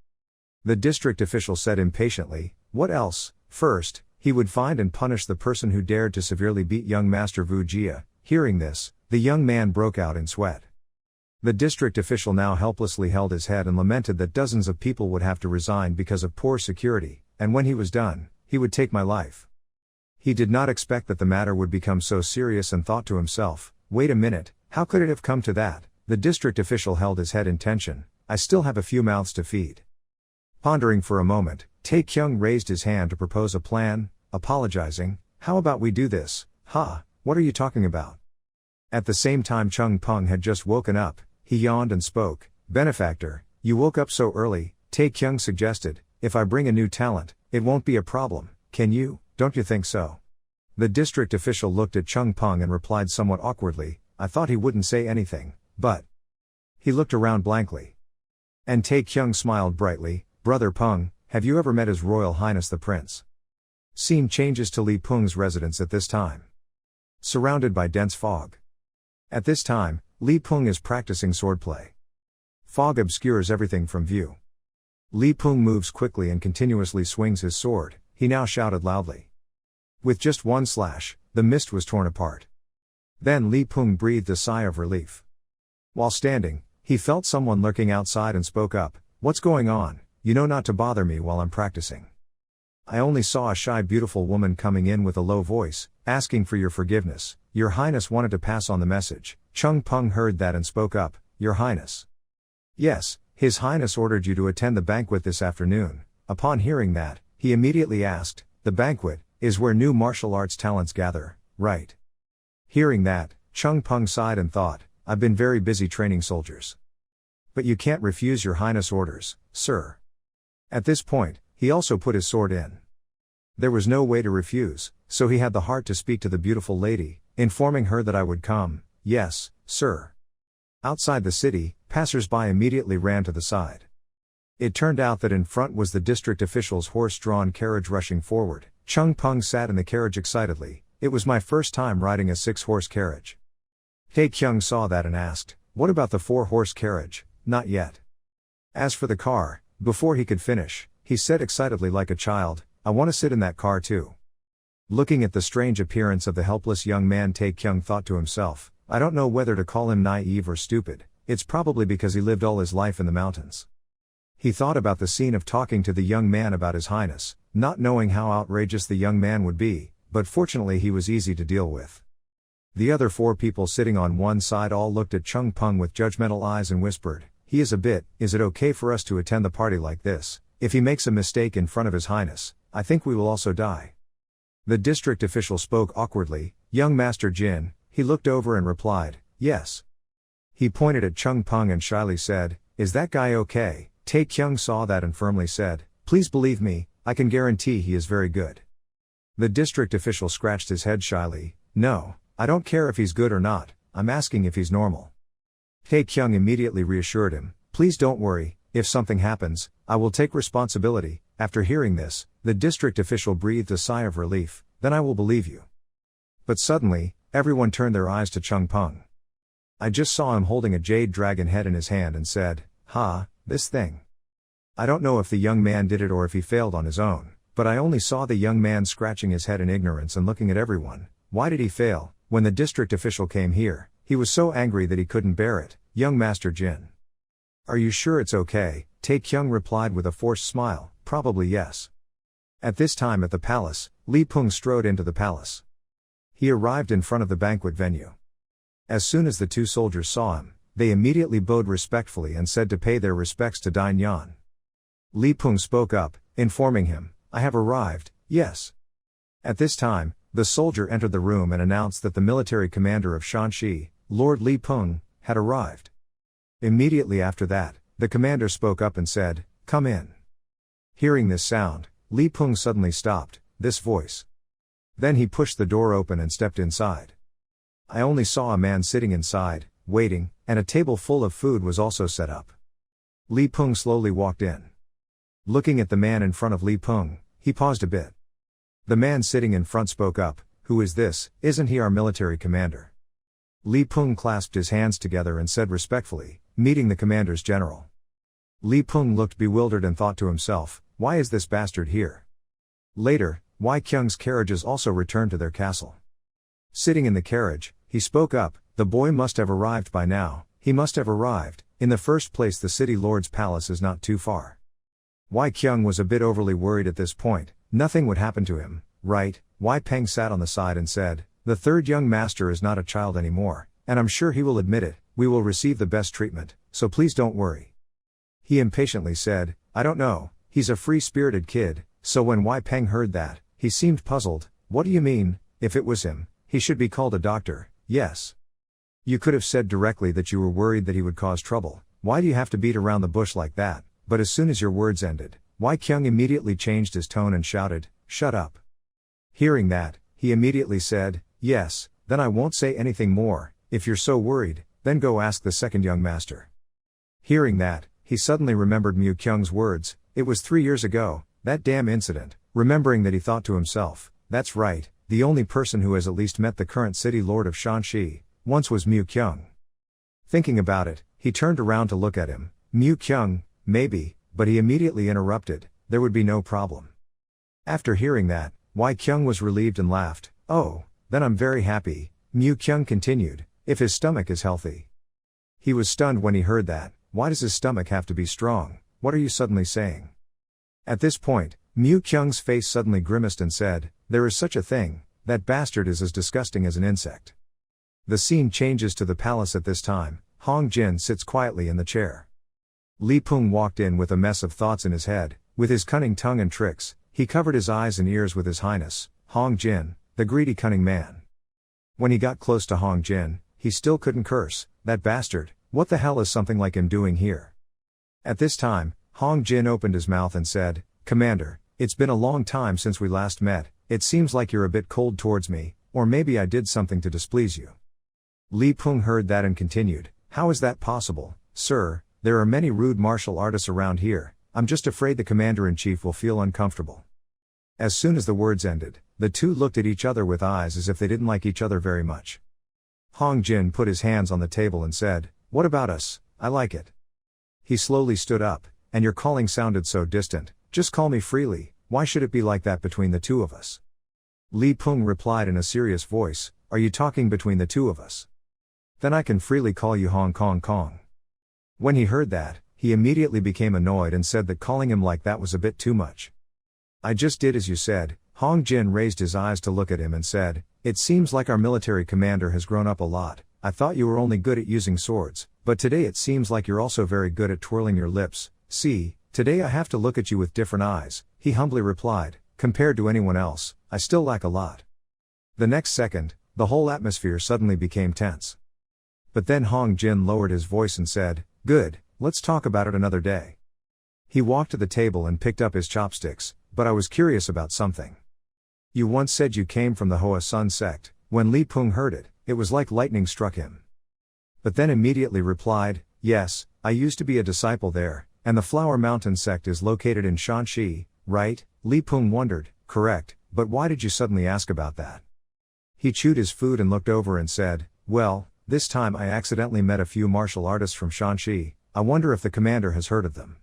The district official said impatiently, what else? First, he would find and punish the person who dared to severely beat young Master Vu Jia. Hearing this, the young man broke out in sweat. The district official now helplessly held his head and lamented that dozens of people would have to resign because of poor security, and when he was done, he would take my life. He did not expect that the matter would become so serious and thought to himself, wait a minute, how could it have come to that? The district official held his head in tension, I still have a few mouths to feed. Pondering for a moment, Taekyung raised his hand to propose a plan, apologizing, how about we do this? What are you talking about? At the same time Chung Peng had just woken up, he yawned and spoke, benefactor, you woke up so early, Taekyung suggested, if I bring a new talent, it won't be a problem, can you, don't you think so? The district official looked at Chung Peng and replied somewhat awkwardly, I thought he wouldn't say anything, but... He looked around blankly. And Taekyung smiled brightly, brother Peng, have you ever met His Royal Highness the Prince? Scene changes to Li Peng's residence at this time. Surrounded by dense fog. At this time, Li Peng is practicing swordplay. Fog obscures everything from view. Li Peng moves quickly and continuously swings his sword, he now shouted loudly. With just one slash, the mist was torn apart. Then Li Peng breathed a sigh of relief. While standing, he felt someone lurking outside and spoke up, what's going on? You know not to bother me while I'm practicing. I only saw a shy beautiful woman coming in with a low voice, asking for your forgiveness. Your Highness wanted to pass on the message. Chung Peng heard that and spoke up, Your Highness. Yes, His Highness ordered you to attend the banquet this afternoon. Upon hearing that, he immediately asked, the banquet is where new martial arts talents gather, right? Hearing that, Chung Peng sighed and thought, I've been very busy training soldiers. But you can't refuse Your Highness' orders, sir. At this point, he also put his sword in. There was no way to refuse, so he had the heart to speak to the beautiful lady, informing her that I would come, yes, sir. Outside the city, passers-by immediately ran to the side. It turned out that in front was the district official's horse-drawn carriage rushing forward. Chung Peng sat in the carriage excitedly, it was my first time riding a 6-horse carriage. Taekyung saw that and asked, what about the 4-horse carriage? Not yet. As for the car, before he could finish, he said excitedly like a child, I want to sit in that car too. Looking at the strange appearance of the helpless young man, Taekyung thought to himself, I don't know whether to call him naive or stupid, it's probably because he lived all his life in the mountains. He thought about the scene of talking to the young man about His Highness, not knowing how outrageous the young man would be, but fortunately he was easy to deal with. The other 4 people sitting on one side all looked at Chung Peng with judgmental eyes and whispered, is it okay for us to attend the party like this? If he makes a mistake in front of His Highness, I think we will also die. The district official spoke awkwardly, young Master Jin, he looked over and replied, yes. He pointed at Chung Peng and shyly said, is that guy okay? Taekyung saw that and firmly said, please believe me, I can guarantee he is very good. The district official scratched his head shyly, no, I don't care if he's good or not, I'm asking if he's normal. Taekyung immediately reassured him, please don't worry, if something happens, I will take responsibility. After hearing this, the district official breathed a sigh of relief, then I will believe you. But suddenly, everyone turned their eyes to Chung Peng. I just saw him holding a jade dragon head in his hand and said, this thing. I don't know if the young man did it or if he failed on his own, but I only saw the young man scratching his head in ignorance and looking at everyone. Why did he fail? When the district official came here, he was so angry that he couldn't bear it. Young Master Jin. Are you sure it's okay? Tae-kyung replied with a forced smile, probably yes. At this time at the palace, Lee Pung strode into the palace. He arrived in front of the banquet venue. As soon as the two soldiers saw him, they immediately bowed respectfully and said to pay their respects to Dine Yan. Lee Pung spoke up, informing him, I have arrived, yes. At this time, the soldier entered the room and announced that the military commander of Shanxi, Lord Lee Pung, had arrived. Immediately after that, the commander spoke up and said, come in. Hearing this sound, Lee Pung suddenly stopped, this voice. Then he pushed the door open and stepped inside. I only saw a man sitting inside, waiting, and a table full of food was also set up. Lee Pung slowly walked in. Looking at the man in front of Lee Pung, he paused a bit. The man sitting in front spoke up, who is this? Isn't he our military commander? Lee Pung clasped his hands together and said respectfully, meeting the commander's general. Lee Pung looked bewildered and thought to himself, why is this bastard here? Later, Wai Kyung's carriages also returned to their castle. Sitting in the carriage, he spoke up, the boy must have arrived by now, he must have arrived, in the first place the city lord's palace is not too far. Wai Kyung was a bit overly worried at this point, nothing would happen to him, right? Wai Peng sat on the side and said, the third young master is not a child anymore, and I'm sure he will admit it, we will receive the best treatment, so please don't worry. He impatiently said, I don't know, he's a free-spirited kid, so when Wai Peng heard that, he seemed puzzled, what do you mean? If it was him, he should be called a doctor, yes. You could have said directly that you were worried that he would cause trouble, why do you have to beat around the bush like that? But as soon as your words ended, Wai Kyung immediately changed his tone and shouted, shut up. Hearing that, he immediately said, yes, then I won't say anything more, if you're so worried, then go ask the second young master. Hearing that, he suddenly remembered Mu Kyung's words, it was 3 years ago, that damn incident, remembering that he thought to himself, that's right, the only person who has at least met the current city lord of Shanxi, once was Mu Kyung. Thinking about it, he turned around to look at him, Mu Kyung, maybe, but he immediately interrupted, there would be no problem. After hearing that, Wai Kyung was relieved and laughed, oh, then I'm very happy, Mu Kyung continued, if his stomach is healthy. He was stunned when he heard that, why does his stomach have to be strong, what are you suddenly saying? At this point, Mu Kyung's face suddenly grimaced and said, there is such a thing, that bastard is as disgusting as an insect. The scene changes to the palace at this time, Hong Jin sits quietly in the chair. Lee Pung walked in with a mess of thoughts in his head, with his cunning tongue and tricks, he covered his eyes and ears with his highness, Hong Jin, the greedy cunning man. When he got close to Hong Jin, he still couldn't curse, that bastard, what the hell is something like him doing here? At this time, Hong Jin opened his mouth and said, Commander, it's been a long time since we last met, it seems like you're a bit cold towards me, or maybe I did something to displease you. Lee Pung heard that and continued, how is that possible, sir? There are many rude martial artists around here, I'm just afraid the commander-in-chief will feel uncomfortable. As soon as the words ended, the two looked at each other with eyes as if they didn't like each other very much. Hong Jin put his hands on the table and said, what about us? I like it. He slowly stood up, and your calling sounded so distant, just call me freely, why should it be like that between the two of us? Lee Pung replied in a serious voice, are you talking between the two of us? Then I can freely call you Hong Kong Kong. When he heard that, he immediately became annoyed and said that calling him like that was a bit too much. I just did as you said. Hong Jin raised his eyes to look at him and said, it seems like our military commander has grown up a lot, I thought you were only good at using swords, but today it seems like you're also very good at twirling your lips, see, today I have to look at you with different eyes, he humbly replied, compared to anyone else, I still lack a lot. The next second, the whole atmosphere suddenly became tense. But then Hong Jin lowered his voice and said, good, let's talk about it another day. He walked to the table and picked up his chopsticks, but I was curious about something. You once said you came from the Hoa Sun sect, when Lee Pung heard it, it was like lightning struck him. But then immediately replied, yes, I used to be a disciple there, and the Flower Mountain sect is located in Shanxi, right? Lee Pung wondered, correct, but why did you suddenly ask about that? He chewed his food and looked over and said, well, this time I accidentally met a few martial artists from Shanxi, I wonder if the commander has heard of them.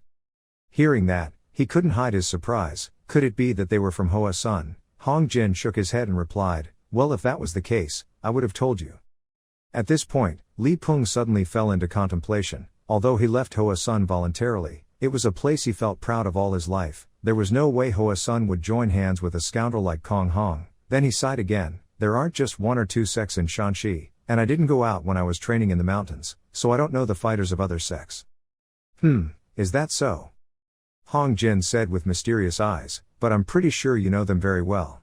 Hearing that, he couldn't hide his surprise, Could it be that they were from Hoa Sun? Hong Jin shook his head and replied, well, if that was the case, I would have told you. At this point, Li Peng suddenly fell into contemplation. Although he left Hoa Sun voluntarily, it was a place he felt proud of all his life. There was no way Hoa Sun would join hands with a scoundrel like Kong Hong. Then he sighed again. There aren't just one or two sects in Shanxi, and I didn't go out when I was training in the mountains, so I don't know the fighters of other sects. Is that so? Hong Jin said with mysterious eyes, but I'm pretty sure you know them very well.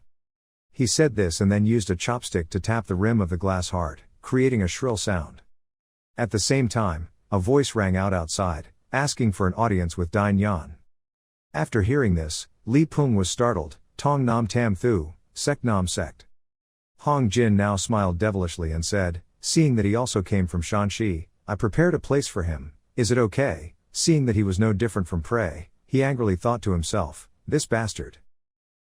He said this and then used a chopstick to tap the rim of the glass heart, creating a shrill sound. At the same time, a voice rang out outside, asking for an audience with Dine Yan. After hearing this, Li Peng was startled. Tong Nam Tam Thu, Sect Nam Sect. Hong Jin now smiled devilishly and said, seeing that he also came from Shanxi, I prepared a place for him. Is it okay? Seeing that he was no different from prey, he angrily thought to himself, this bastard.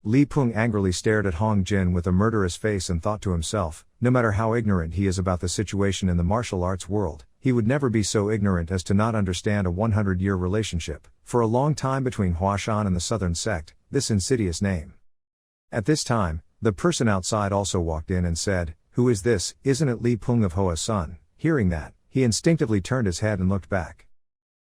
Li Peng angrily stared at Hong Jin with a murderous face and thought to himself, no matter how ignorant he is about the situation in the martial arts world, he would never be so ignorant as to not understand a 100-year relationship, for a long time between Huashan and the Southern Sect, this insidious name. At this time, the person outside also walked in and said, who is this? Isn't it Li Peng of Hoa Sun? Hearing that, he instinctively turned his head and looked back.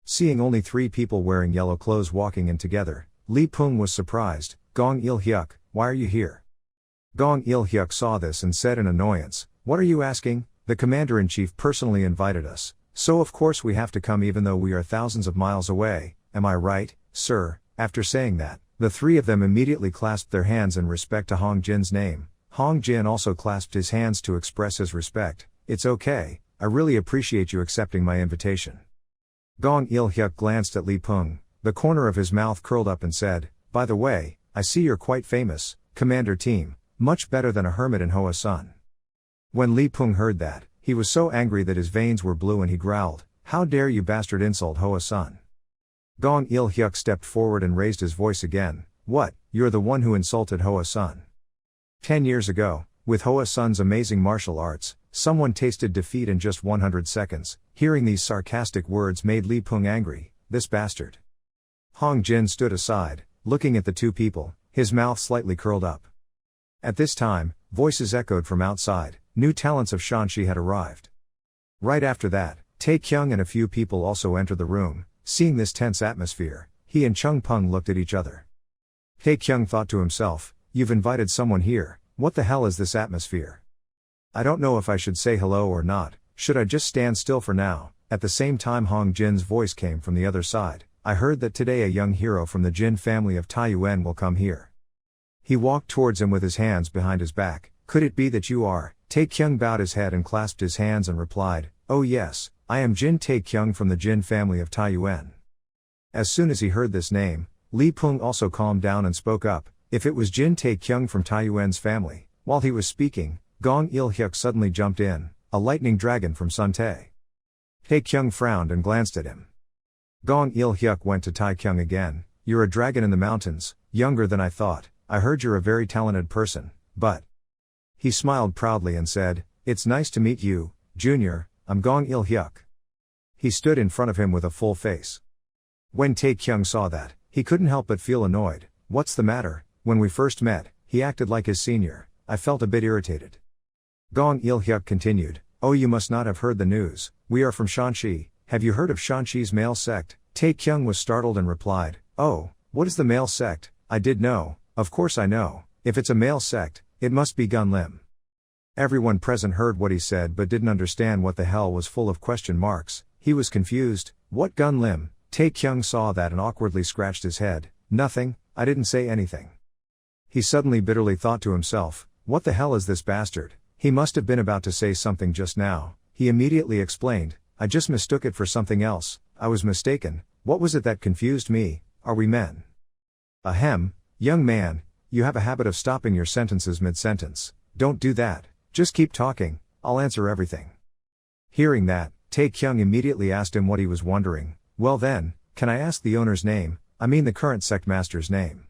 Seeing only 3 people wearing yellow clothes walking in together, Li Peng was surprised. Gong Il Hyuk, why are you here? Gong Il Hyuk saw this and said in annoyance, what are you asking? The Commander-in-Chief personally invited us, so of course we have to come even though we are thousands of miles away, am I right, sir? After saying that, the 3 of them immediately clasped their hands in respect to Hong Jin's name. Hong Jin also clasped his hands to express his respect. It's okay, I really appreciate you accepting my invitation. Gong Il Hyuk glanced at Li Peng, the corner of his mouth curled up and said, by the way, I see you're quite famous, Commander Team, much better than a hermit in Hoa Sun. When Li Peng heard that, he was so angry that his veins were blue and he growled, how dare you bastard insult Hoa Sun? Gong Il Hyuk stepped forward and raised his voice again, what, you're the one who insulted Hoa Sun. 10 years ago, with Hoa Sun's amazing martial arts, someone tasted defeat in just 100 seconds, hearing these sarcastic words made Li Peng angry, this bastard. Hong Jin stood aside, looking at the 2 people, his mouth slightly curled up. At this time, voices echoed from outside, new talents of Shanxi had arrived. Right after that, Tae Kyung and a few people also entered the room. Seeing this tense atmosphere, he and Chung Peng looked at each other. Tae Kyung thought to himself, you've invited someone here, what the hell is this atmosphere? I don't know if I should say hello or not, should I just stand still for now? At the same time Hong Jin's voice came from the other side. I heard that today a young hero from the Jin family of Taiyuan will come here. He walked towards him with his hands behind his back. Could it be that you are? Tae Kyung bowed his head and clasped his hands and replied, oh yes, I am Jin Tae Kyung from the Jin family of Taiyuan. As soon as he heard this name, Li Peng also calmed down and spoke up, if it was Jin Tae Kyung from Taiyuan's family. While he was speaking, Gong Il Hyuk suddenly jumped in, a lightning dragon from Sun Tae. Tae Kyung frowned and glanced at him. Gong Il Hyuk went to Tae Kyung again, you're a dragon in the mountains, younger than I thought, I heard you're a very talented person, but... He smiled proudly and said, it's nice to meet you, Junior, I'm Gong Il Hyuk. He stood in front of him with a full face. When Tae Kyung saw that, he couldn't help but feel annoyed, what's the matter? When we first met, he acted like his senior, I felt a bit irritated. Gong Il Hyuk continued, oh you must not have heard the news, we are from Shanxi. Have you heard of Shanxi's male sect? Tae Kyung was startled and replied, oh, what is the male sect? I did know, of course I know, if it's a male sect, it must be Gun Lim. Everyone present heard what he said but didn't understand what the hell was full of question marks. He was confused, what Gun Lim? Tae Kyung saw that and awkwardly scratched his head, nothing, I didn't say anything. He suddenly bitterly thought to himself, what the hell is this bastard? He must have been about to say something just now. He immediately explained, I just mistook it for something else, I was mistaken, what was it that confused me, are we men? Ahem, young man, you have a habit of stopping your sentences mid-sentence, don't do that, just keep talking, I'll answer everything. Hearing that, Tae Kyung immediately asked him what he was wondering, well then, can I ask the owner's name, I mean the current sect master's name?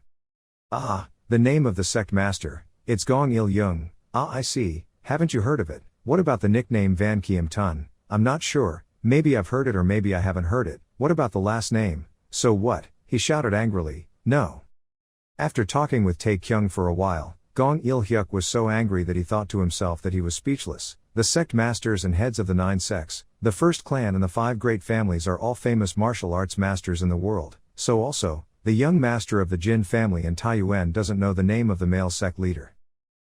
Ah, the name of the sect master, it's Gong Il Jung, ah I see, haven't you heard of it, what about the nickname Van Kiem Tun? I'm not sure, maybe I've heard it or maybe I haven't heard it, what about the last name, so what? He shouted angrily, no. After talking with Taekyung for a while, Gong Il-hyuk was so angry that he thought to himself that he was speechless. The sect masters and heads of the 9 sects, the first clan and the 5 great families are all famous martial arts masters in the world, so also, the young master of the Jin family in Taiyuan doesn't know the name of the male sect leader.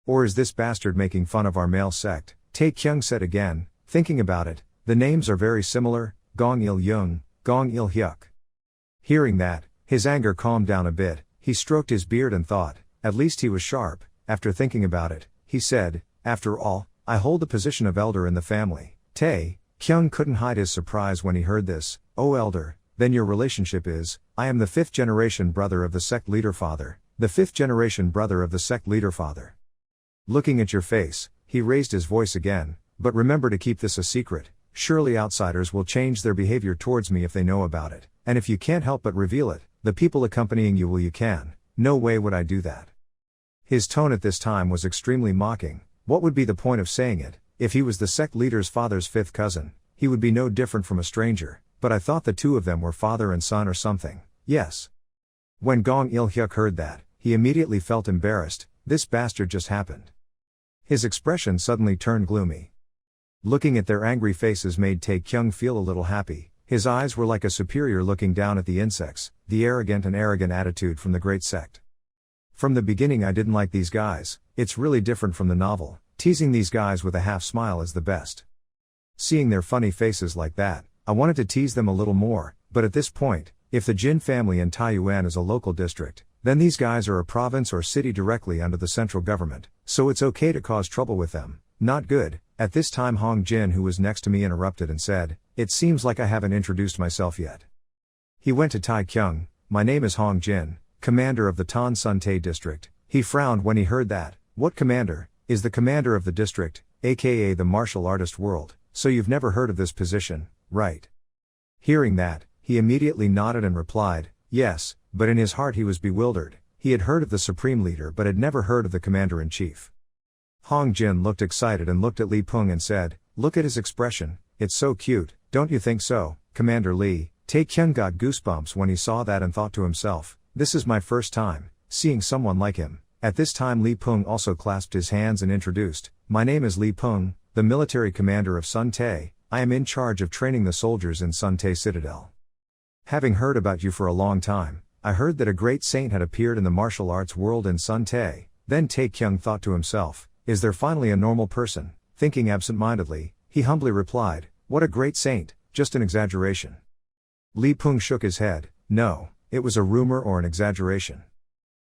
Or is this bastard making fun of our male sect? Taekyung said again, thinking about it, the names are very similar, Gong Il-young, Gong Il-hyuk. Hearing that, his anger calmed down a bit, he stroked his beard and thought, at least he was sharp. After thinking about it, he said, after all, I hold the position of elder in the family. Tae-kyung couldn't hide his surprise when he heard this. Oh elder, then your relationship is, I am the 5th generation brother of the sect leader father, the 5th generation brother of the sect leader father. Looking at your face, he raised his voice again, but remember to keep this a secret, surely outsiders will change their behavior towards me if they know about it, and if you can't help but reveal it, the people accompanying you will. You can, no way would I do that. His tone at this time was extremely mocking. What would be the point of saying it? If he was the sect leader's father's 5th cousin, he would be no different from a stranger, but I thought the two of them were father and son or something. Yes. When Gong Il-hyuk heard that, he immediately felt embarrassed. This bastard just happened. His expression suddenly turned gloomy. Looking at their angry faces made Taekyung feel a little happy. His eyes were like a superior looking down at the insects, the arrogant attitude from the great sect. From the beginning I didn't like these guys, it's really different from the novel, teasing these guys with a half smile is the best. Seeing their funny faces like that, I wanted to tease them a little more, but at this point, if the Jin family in Taiyuan is a local district, then these guys are a province or city directly under the central government, so it's okay to cause trouble with them. Not good. At this time Hong Jin, who was next to me, interrupted and said, it seems like I haven't introduced myself yet. He went to Taekyung. My name is Hong Jin, commander of the Tan Suntae district. He frowned when he heard that. What commander? Is the commander of the district, aka the martial artist world, so you've never heard of this position, right? Hearing that, he immediately nodded and replied, yes, but in his heart he was bewildered. He had heard of the supreme leader but had never heard of the commander-in-chief. Hong Jin looked excited and looked at Li Peng and said, look at his expression, it's so cute, don't you think so, Commander Li? Taekyung got goosebumps when he saw that and thought to himself, this is my first time seeing someone like him. At this time Li Peng also clasped his hands and introduced, my name is Li Peng, the military commander of Sun Tae. I am in charge of training the soldiers in Sun Tae Citadel. Having heard about you for a long time, I heard that a great saint had appeared in the martial arts world in Sun Tae. Then Taekyung thought to himself, is there finally a normal person? Thinking absent-mindedly, he humbly replied, what a great saint, just an exaggeration. Li Peng shook his head, no, it was a rumor or an exaggeration.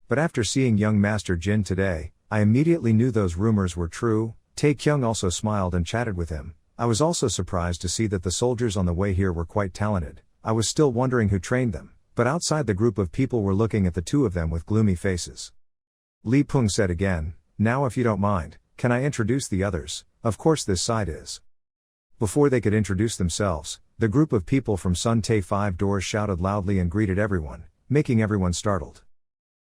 But after seeing young Master Jin today, I immediately knew those rumors were true. Taekyung also smiled and chatted with him. I was also surprised to see that the soldiers on the way here were quite talented. I was still wondering who trained them, but outside the group of people were looking at the two of them with gloomy faces. Li Peng said again, now if you don't mind, can I introduce the others? Of course this side is. Before they could introduce themselves, the group of people from Sun Tae 5 doors shouted loudly and greeted everyone, making everyone startled.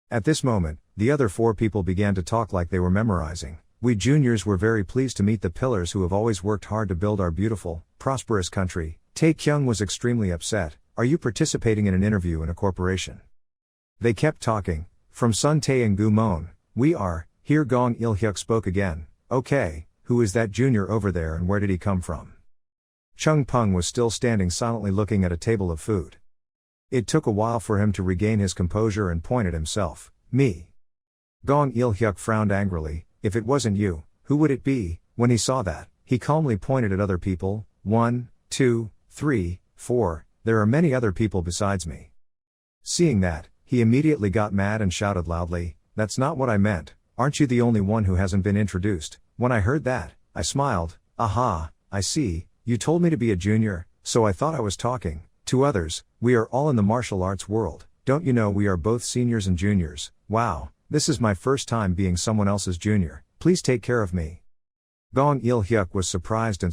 At this moment, the other 4 people began to talk like they were memorizing. We juniors were very pleased to meet the pillars who have always worked hard to build our beautiful, prosperous country. Taekyung was extremely upset. Are you participating in an interview in a corporation? They kept talking. From Sun Tae and Gumon, we are. Here Gong Il-hyuk spoke again. Okay, who is that junior over there and where did he come from? Chung Peng was still standing silently looking at a table of food. It took a while for him to regain his composure and point at himself. Me. Gong Il-hyuk frowned angrily. If it wasn't you, who would it be? When he saw that, he calmly pointed at other people. 1, 2, 3, 4, there are many other people besides me. Seeing that, he immediately got mad and shouted loudly, that's not what I meant. Aren't you the only one who hasn't been introduced? When I heard that, I smiled. Aha, I see, you told me to be a junior, so I thought I was talking to others. We are all in the martial arts world, don't you know we are both seniors and juniors? Wow, this is my first time being someone else's junior, please take care of me. Gong Il-hyuk was surprised.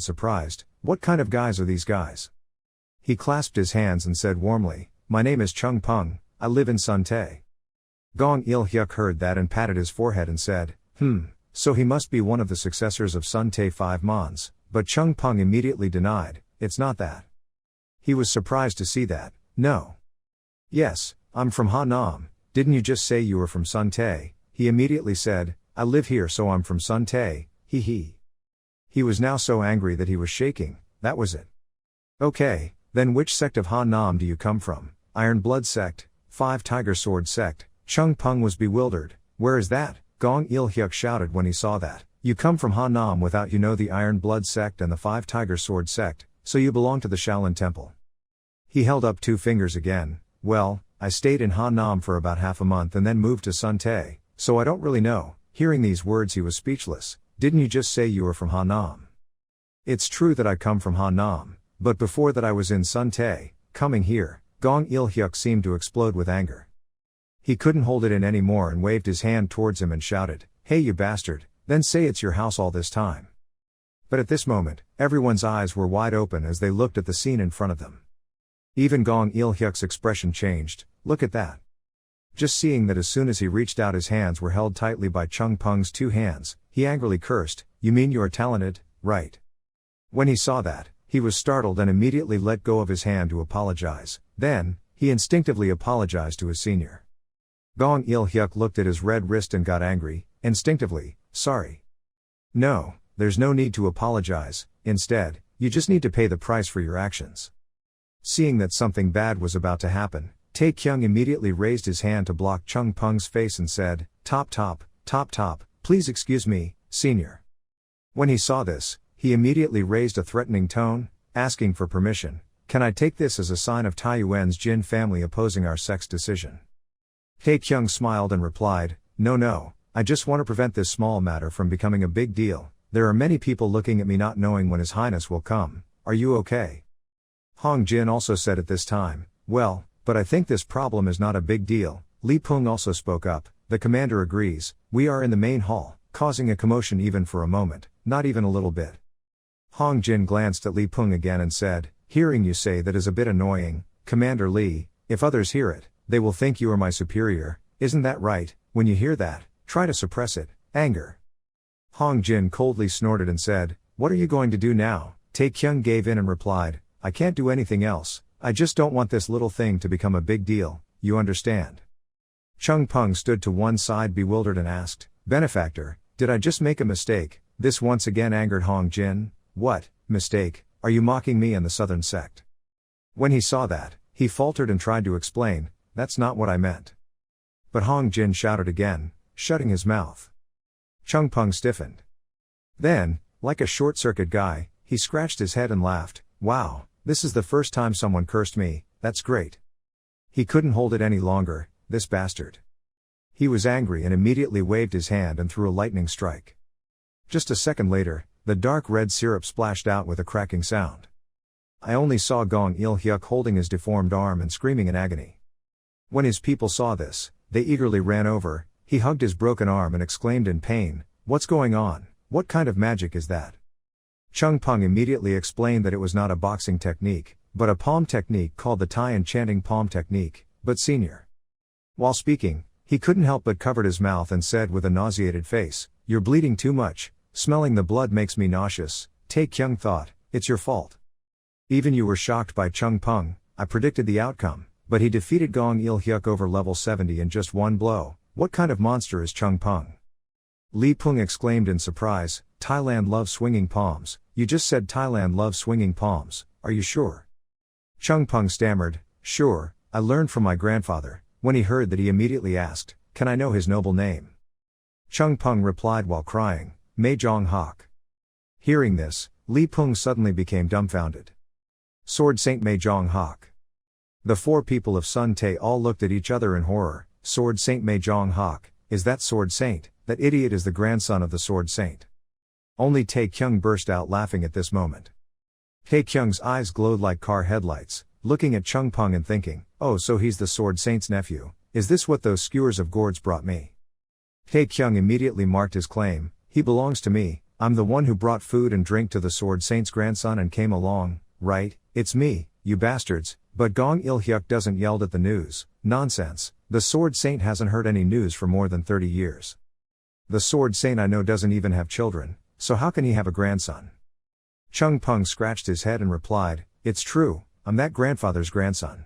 What kind of guys are these guys? He clasped his hands and said warmly, my name is Chung Peng, I live in Sun Tae. Gong Il-hyuk heard that and patted his forehead and said, so he must be one of the successors of Sun Tae 5 Mons, but Chung Peng immediately denied, it's not that. He was surprised to see that, no. Yes, I'm from Ha Nam, didn't you just say you were from Sun Tae? He immediately said, I live here so I'm from Sun Tae, hee. He was now so angry that he was shaking, that was it. Okay, then which sect of Han Nam do you come from? Iron Blood sect, 5 Tiger Sword sect. Chung Peng was bewildered. Where is that? Gong Il-hyuk shouted when he saw that. You come from Han Nam without you know the Iron Blood sect and the 5 Tiger Sword sect, so you belong to the Shaolin Temple. He held up 2 fingers again. Well, I stayed in Han Nam for about half a month and then moved to Sun Tae, so I don't really know. Hearing these words he was speechless. Didn't you just say you were from Han Nam? It's true that I come from Han Nam, but before that I was in Sun Tae. Coming here, Gong Il-hyuk seemed to explode with anger. He couldn't hold it in anymore and waved his hand towards him and shouted, Hey you bastard, then say it's your house all this time. But at this moment, everyone's eyes were wide open as they looked at the scene in front of them. Even Gong Il-hyuk's expression changed. Look at that. Just seeing that as soon as he reached out his hands were held tightly by Chung Peng's 2 hands, he angrily cursed, You mean you are talented, right? When he saw that, he was startled and immediately let go of his hand to apologize. Then, he instinctively apologized to his senior. Gong Il-hyuk looked at his red wrist and got angry, instinctively, sorry. No, there's no need to apologize, instead, you just need to pay the price for your actions. Seeing that something bad was about to happen, Tae Kyung immediately raised his hand to block Chung Peng's face and said, Top, please excuse me, senior. When he saw this, he immediately raised a threatening tone, asking for permission. Can I take this as a sign of Taiyuan's Jin family opposing our sect's decision? Tae Kyung smiled and replied, No, I just want to prevent this small matter from becoming a big deal. There are many people looking at me not knowing when His Highness will come. Are you okay? Hong Jin also said at this time, Well, but I think this problem is not a big deal. Li Peng also spoke up, the commander agrees. We are in the main hall, causing a commotion even for a moment, not even a little bit. Hong Jin glanced at Li Peng again and said, Hearing you say that is a bit annoying, Commander Li. If others hear it, they will think you are my superior, isn't that right? When you hear that, try to suppress it. Anger. Hong Jin coldly snorted and said, What are you going to do now? Tae Kyung gave in and replied, I can't do anything else, I just don't want this little thing to become a big deal, you understand? Chung Peng stood to one side bewildered and asked, Benefactor, did I just make a mistake? This once again angered Hong Jin. What, mistake, are you mocking me and the southern sect? When he saw that, he faltered and tried to explain, That's not what I meant. But Hong Jin shouted again, shutting his mouth. Chung Peng stiffened. Then, like a short-circuit guy, he scratched his head and laughed, Wow, this is the first time someone cursed me, that's great. He couldn't hold it any longer, this bastard. He was angry and immediately waved his hand and threw a lightning strike. Just a second later, the dark red syrup splashed out with a cracking sound. I only saw Gong Il-hyuk holding his deformed arm and screaming in agony. When his people saw this, they eagerly ran over. He hugged his broken arm and exclaimed in pain, What's going on? What kind of magic is that? Chung Peng immediately explained that it was not a boxing technique, but a palm technique called the Tai Enchanting Palm Technique, but senior. While speaking, he couldn't help but covered his mouth and said with a nauseated face, You're bleeding too much, smelling the blood makes me nauseous. Tae Kyung thought, It's your fault. Even you were shocked by Chung Peng, I predicted the outcome, but he defeated Gong Il-hyuk over level 70 in just one blow. What kind of monster is Chung Peng? Li Peng exclaimed in surprise, Thailand loves swinging palms. You just said Thailand loves swinging palms, are you sure? Chung Peng stammered, Sure, I learned from my grandfather. When he heard that he immediately asked, Can I know his noble name? Chung Peng replied while crying, Mei Jong Hak. Hearing this, Li Peng suddenly became dumbfounded. Sword Saint Mei Jong Hak. The 4 people of Sun Tae all looked at each other in horror. Sword Saint Mei Jong Hak, is that Sword Saint? That idiot is the grandson of the Sword Saint. Only Tae Kyung burst out laughing at this moment. Tae Kyung's eyes glowed like car headlights, looking at Chung Peng and thinking, Oh, so he's the Sword Saint's nephew. Is this what those skewers of gourds brought me? Tae Kyung immediately marked his claim, He belongs to me, I'm the one who brought food and drink to the Sword Saint's grandson and came along, right? It's me, you bastards. But Gong Il-hyuk doesn't yelled at the news. Nonsense, the Sword Saint hasn't heard any news for more than 30 years. The Sword Saint I know doesn't even have children, so how can he have a grandson? Chung Peng scratched his head and replied, It's true, I'm that grandfather's grandson.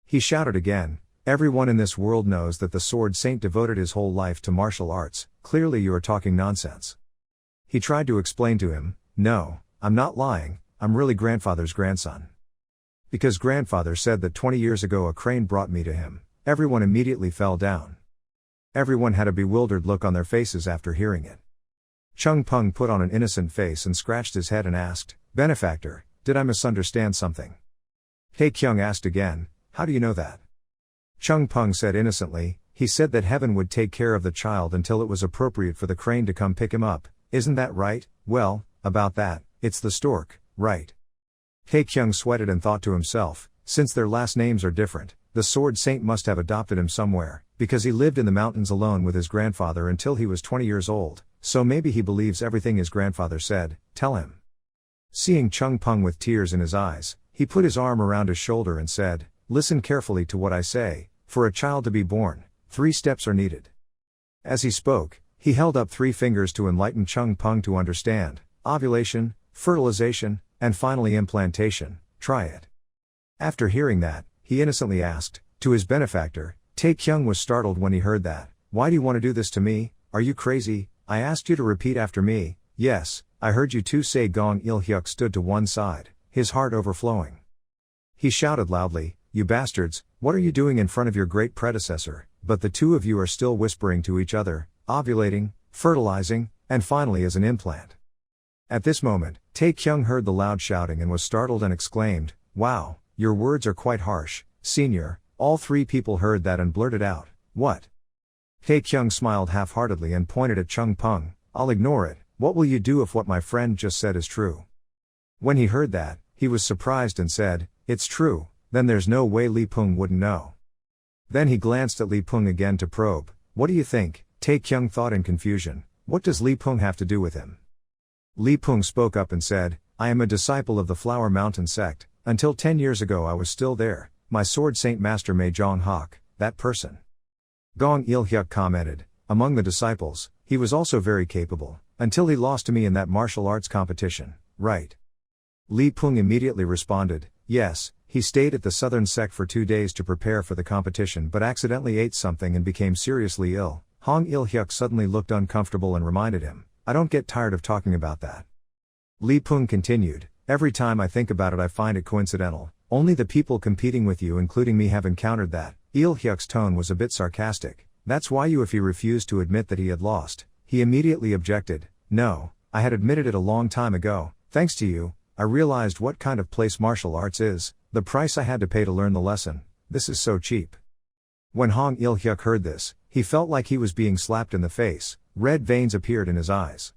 He shouted again, Everyone in this world knows that the Sword Saint devoted his whole life to martial arts. Clearly you are talking nonsense. He tried to explain to him, no, I'm not lying, I'm really grandfather's grandson. Because grandfather said that 20 years ago a crane brought me to him. Everyone immediately fell down. Everyone had a bewildered look on their faces after hearing it. Chung Peng put on an innocent face and scratched his head and asked, benefactor, did I misunderstand something? Tae Kyung asked again, how do you know that? Chung Peng said innocently, he said that heaven would take care of the child until it was appropriate for the crane to come pick him up, isn't that right? Well, about that, it's the stork, right? Tae Kyung sweated and thought to himself, since their last names are different, the Sword Saint must have adopted him somewhere, because he lived in the mountains alone with his grandfather until he was 20 years old, so maybe he believes everything his grandfather said, tell him. Seeing Chung Peng with tears in his eyes, he put his arm around his shoulder and said, listen carefully to what I say, for a child to be born, 3 steps are needed. As he spoke, he held up 3 fingers to enlighten Chung Peng to understand, ovulation, fertilization, and finally implantation, try it. After hearing that, he innocently asked, to his benefactor, Tae Kyung was startled when he heard that, why do you want to do this to me, are you crazy? I asked you to repeat after me. Yes, I heard you two say. Gong Il-hyuk stood to one side, his heart overflowing. He shouted loudly, you bastards, what are you doing in front of your great predecessor? But the two of you are still whispering to each other, ovulating, fertilizing, and finally as an implant. At this moment, Tae Kyung heard the loud shouting and was startled and exclaimed, wow, your words are quite harsh, senior. All 3 people heard that and blurted out, what? Tae Kyung smiled half-heartedly and pointed at Chung Peng, I'll ignore it, what will you do if what my friend just said is true? When he heard that, he was surprised and said, it's true, then there's no way Li Peng wouldn't know. Then he glanced at Li Peng again to probe, what do you think? Tae Kyung thought in confusion, what does Li Peng have to do with him? Li Peng spoke up and said, I am a disciple of the Flower Mountain sect, until 10 years ago I was still there, my Sword Saint Master Mei Jong Hak, that person. Gong Il-hyuk commented, among the disciples, he was also very capable, until he lost to me in that martial arts competition, right? Li Peng immediately responded, yes, he stayed at the southern sect for 2 days to prepare for the competition but accidentally ate something and became seriously ill. Hong Il-hyuk suddenly looked uncomfortable and reminded him, I don't get tired of talking about that. Li Peng continued, every time I think about it I find it coincidental, only the people competing with you including me have encountered that. Il-hyuk's tone was a bit sarcastic, that's why you if he refused to admit that he had lost, he immediately objected, no, I had admitted it a long time ago, thanks to you, I realized what kind of place martial arts is, the price I had to pay to learn the lesson, this is so cheap. When Hong Il-hyuk heard this, he felt like he was being slapped in the face, red veins appeared in his eyes.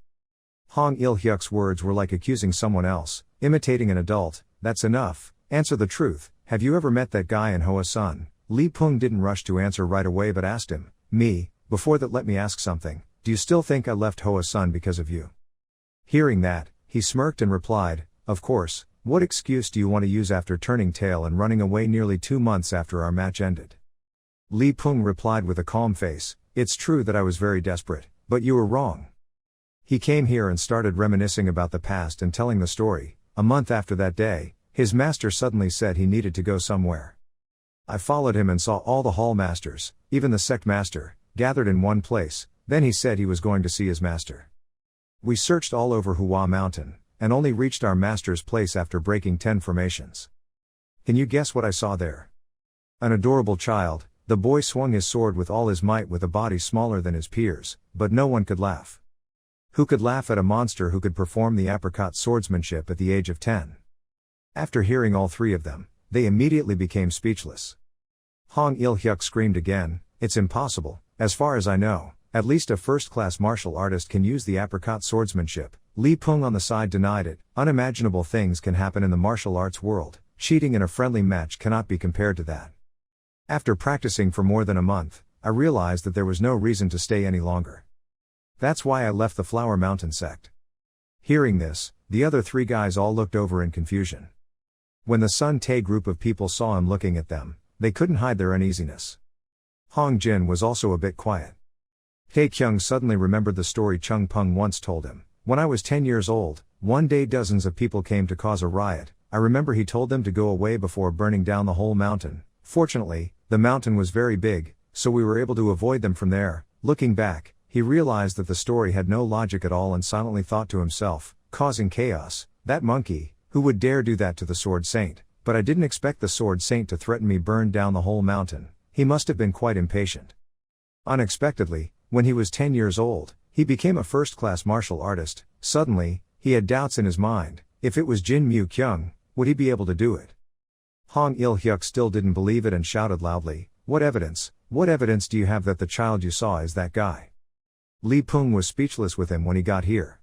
Hong Il-hyuk's words were like accusing someone else, imitating an adult, that's enough, answer the truth, have you ever met that guy in Hoa-sun? Li Peng didn't rush to answer right away but asked him, me, before that let me ask something, do you still think I left Hoa-sun because of you? Hearing that, he smirked and replied, of course, what excuse do you want to use after turning tail and running away nearly 2 months after our match ended? Li Peng replied with a calm face, it's true that I was very desperate, but you were wrong. He came here and started reminiscing about the past and telling the story. A month after that day, his master suddenly said he needed to go somewhere. I followed him and saw all the hall masters, even the sect master, gathered in one place, then he said he was going to see his master. We searched all over Hua Mountain, and only reached our master's place after breaking 10 formations. Can you guess what I saw there? An adorable child, the boy swung his sword with all his might with a body smaller than his peers, but no one could laugh. Who could laugh at a monster who could perform the apricot swordsmanship at the age of 10? After hearing all 3 of them, they immediately became speechless. Hong Il-hyuk screamed again, it's impossible, as far as I know, at least a first-class martial artist can use the apricot swordsmanship. Li Peng on the side denied it, unimaginable things can happen in the martial arts world, cheating in a friendly match cannot be compared to that. After practicing for more than a month, I realized that there was no reason to stay any longer. That's why I left the Flower Mountain sect. Hearing this, the other 3 guys all looked over in confusion. When the Sun Tae group of people saw him looking at them, they couldn't hide their uneasiness. Hong Jin was also a bit quiet. Tae Kyung suddenly remembered the story Chung Peng once told him. When I was 10 years old, one day dozens of people came to cause a riot. I remember he told them to go away before burning down the whole mountain. Fortunately, the mountain was very big, so we were able to avoid them from there. Looking back, he realized that the story had no logic at all and silently thought to himself, causing chaos, that monkey, who would dare do that to the Sword Saint? But I didn't expect the Sword Saint to threaten me burn down the whole mountain. He must have been quite impatient. Unexpectedly, when he was 10 years old, he became a first-class martial artist. Suddenly, he had doubts in his mind. If it was Jin Mu Kyung, would he be able to do it? Hong Il-hyuk still didn't believe it and shouted loudly, "What evidence? What evidence do you have that the child you saw is that guy?" Li Peng was speechless with him when he got here.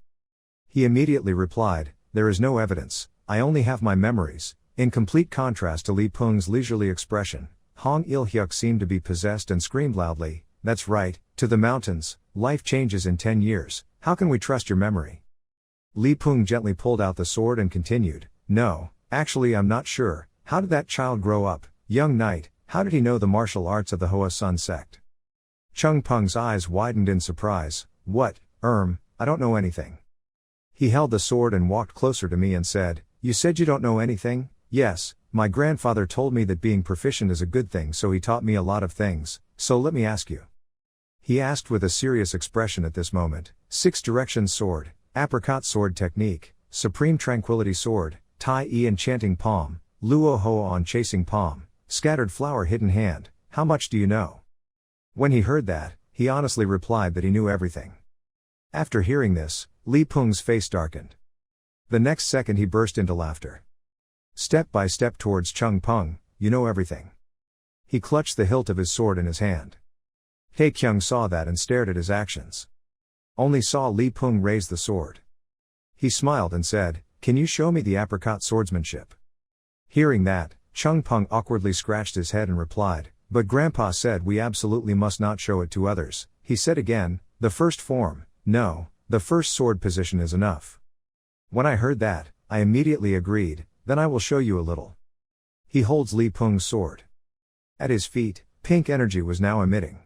He immediately replied, "There is no evidence, I only have my memories." In complete contrast to Li Peng's leisurely expression, Hong Il-hyuk seemed to be possessed and screamed loudly, "That's right, to the mountains, life changes in 10 years, how can we trust your memory?" Li Peng gently pulled out the sword and continued, "No, actually I'm not sure, how did that child grow up, young knight, how did he know the martial arts of the Hoa Sun sect?" Chung Peng's eyes widened in surprise, "What, I don't know anything." He held the sword and walked closer to me and said, "You said you don't know anything?" "Yes, my grandfather told me that being proficient is a good thing, so he taught me a lot of things, so let me ask you." He asked with a serious expression at this moment, 6 Directions Sword, Apricot Sword Technique, Supreme Tranquility Sword, Tai E Enchanting Palm, Luo Hoa on Chasing Palm, Scattered Flower Hidden Hand, how much do you know? When he heard that, he honestly replied that he knew everything. After hearing this, Li Peng's face darkened. The next second he burst into laughter. Step by step towards Chung Peng, "You know everything." He clutched the hilt of his sword in his hand. Tae Kyung saw that and stared at his actions. Only saw Li Peng raise the sword. He smiled and said, "Can you show me the apricot swordsmanship?" Hearing that, Chung Peng awkwardly scratched his head and replied, "But Grandpa said we absolutely must not show it to others." He said again, "The first form, no, the first sword position is enough." When I heard that, I immediately agreed, "Then I will show you a little." He holds Li Peng's sword. At his feet, pink energy was now emitting.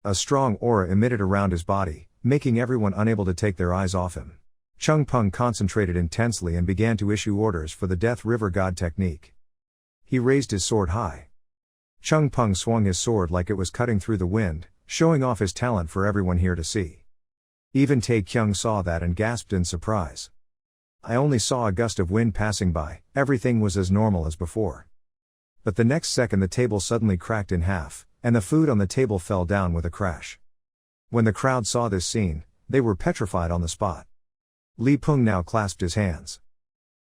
A strong aura emitted around his body, making everyone unable to take their eyes off him. Chung Peng concentrated intensely and began to issue orders for the Death River God technique. He raised his sword high. Chung Peng swung his sword like it was cutting through the wind, showing off his talent for everyone here to see. Even Tae Kyung saw that and gasped in surprise. I only saw a gust of wind passing by, everything was as normal as before. But the next second the table suddenly cracked in half, and the food on the table fell down with a crash. When the crowd saw this scene, they were petrified on the spot. Li Peng now clasped his hands.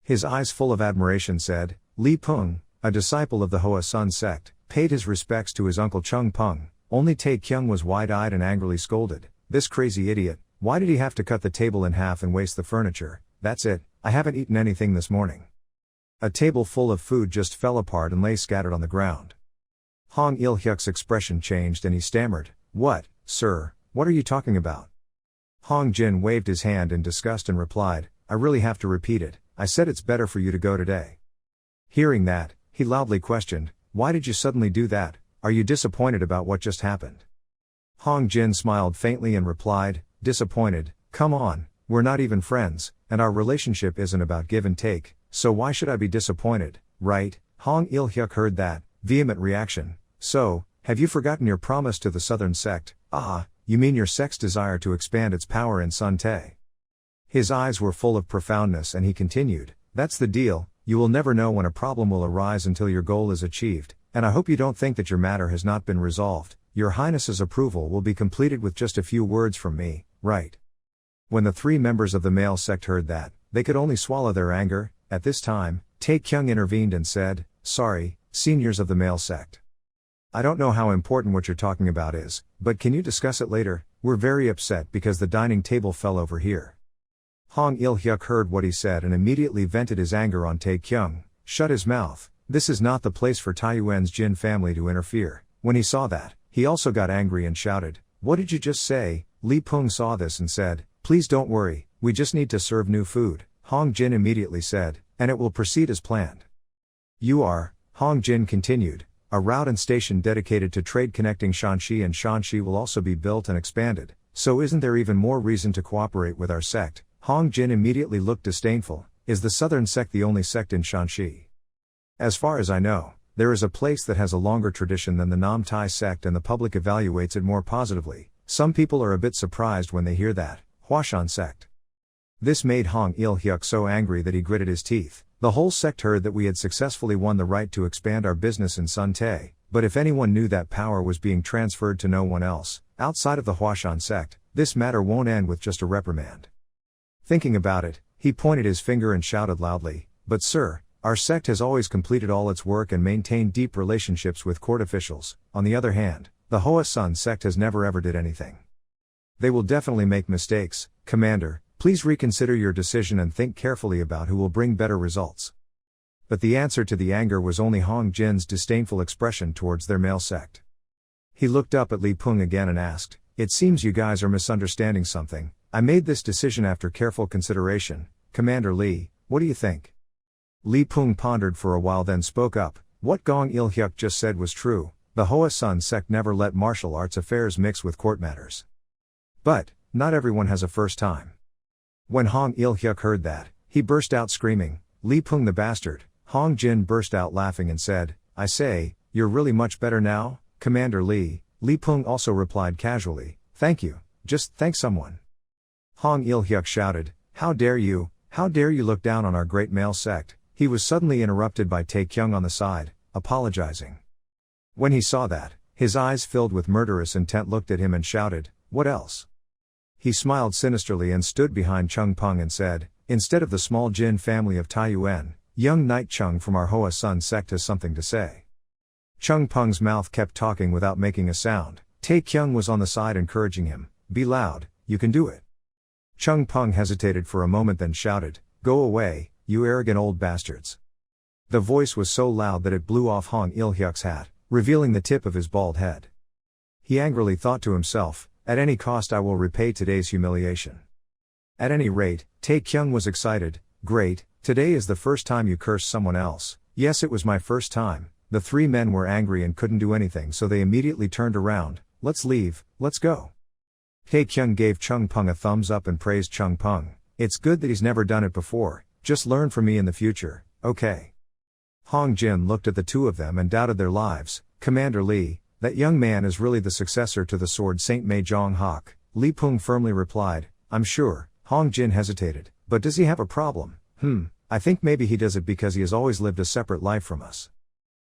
His eyes full of admiration said, Li Peng, a disciple of the Hoa Sun sect, paid his respects to his uncle Chung Peng. Only Tae Kyung was wide-eyed and angrily scolded, "This crazy idiot, why did he have to cut the table in half and waste the furniture? That's it, I haven't eaten anything this morning." A table full of food just fell apart and lay scattered on the ground. Hong Il-hyuk's expression changed and he stammered, "What, sir, what are you talking about?" Hong Jin waved his hand in disgust and replied, "I really have to repeat it, I said it's better for you to go today." Hearing that, he loudly questioned, "Why did you suddenly do that? Are you disappointed about what just happened?" Hong Jin smiled faintly and replied, "Disappointed? Come on, we're not even friends, and our relationship isn't about give and take, so why should I be disappointed, right?" Hong Il-hyuk heard that, vehement reaction. "So, have you forgotten your promise to the southern sect? Ah, you mean your sect's desire to expand its power in Sun Tae?" His eyes were full of profoundness and he continued, "That's the deal, you will never know when a problem will arise until your goal is achieved, and I hope you don't think that your matter has not been resolved. Your Highness's approval will be completed with just a few words from me, right?" When the 3 members of the male sect heard that, they could only swallow their anger. At this time, Tae Kyung intervened and said, "Sorry, seniors of the male sect. I don't know how important what you're talking about is, but can you discuss it later? We're very upset because the dining table fell over here." Hong Il-hyuk heard what he said and immediately vented his anger on Tae Kyung. "Shut his mouth, this is not the place for Taiyuan's Jin family to interfere." When he saw that, he also got angry and shouted, "What did you just say?" Li Peng saw this and said, "Please don't worry, we just need to serve new food." Hong Jin immediately said, "And it will proceed as planned." "You are," Hong Jin continued, "a route and station dedicated to trade connecting Shanxi, and Shanxi will also be built and expanded, so isn't there even more reason to cooperate with our sect?" Hong Jin immediately looked disdainful. "Is the southern sect the only sect in Shanxi?" "As far as I know, there is a place that has a longer tradition than the Nam Tai sect and the public evaluates it more positively. Some people are a bit surprised when they hear that, Huashan sect. This made Hong Il-hyuk so angry that he gritted his teeth. The whole sect heard that we had successfully won the right to expand our business in Sun Tae, but if anyone knew that power was being transferred to no one else, outside of the Huashan sect, this matter won't end with just a reprimand. Thinking about it, he pointed his finger and shouted loudly, "But sir, our sect has always completed all its work and maintained deep relationships with court officials. On the other hand, the Hoasan sect has never ever did anything. They will definitely make mistakes, Commander. Please reconsider your decision and think carefully about who will bring better results." But the answer to the anger was only Hong Jin's disdainful expression towards their male sect. He looked up at Li Peng again and asked, "It seems you guys are misunderstanding something. I made this decision after careful consideration. Commander Li, what do you think?" Li Peng pondered for a while then spoke up, "What Gong Il-hyuk just said was true. The Hoasan sect never let martial arts affairs mix with court matters. But, not everyone has a first time." When Hong Il-hyuk heard that, he burst out screaming, "Li Peng the bastard!" Hong Jin burst out laughing and said, "I say, you're really much better now, Commander Li." Li Peng also replied casually, "Thank you, just thank someone." Hong Il-hyuk shouted, How dare you look down on our great male sect?" He was suddenly interrupted by Tae Kyung on the side, apologizing. When he saw that, his eyes filled with murderous intent looked at him and shouted, "What else?" He smiled sinisterly and stood behind Chung Peng and said, "Instead of the small Jin family of Taiyuan, young Knight Chung from our Hoa Sun sect has something to say." Chung Peng's mouth kept talking without making a sound. Tae Kyung was on the side encouraging him, "Be loud, you can do it." Chung Peng hesitated for a moment then shouted, "Go away, you arrogant old bastards." The voice was so loud that it blew off Hong Il-hyuk's hat, revealing the tip of his bald head. He angrily thought to himself, "At any cost I will repay today's humiliation." At any rate, Tae Kyung was excited, "Great, today is the first time you cursed someone else." "Yes, it was my first time." The three men were angry and couldn't do anything, so they immediately turned around. "Let's leave, let's go." Tae Kyung gave Chung Peng a thumbs up and praised Chung Peng. "It's good that he's never done it before, just learn from me in the future, okay?" Hong Jin looked at the two of them and doubted their lives. "Commander Li, that young man is really the successor to the sword Saint Mei Jong Hak," Li Peng firmly replied. "I'm sure." Hong Jin hesitated. "But does he have a problem?" I think maybe he does it because he has always lived a separate life from us."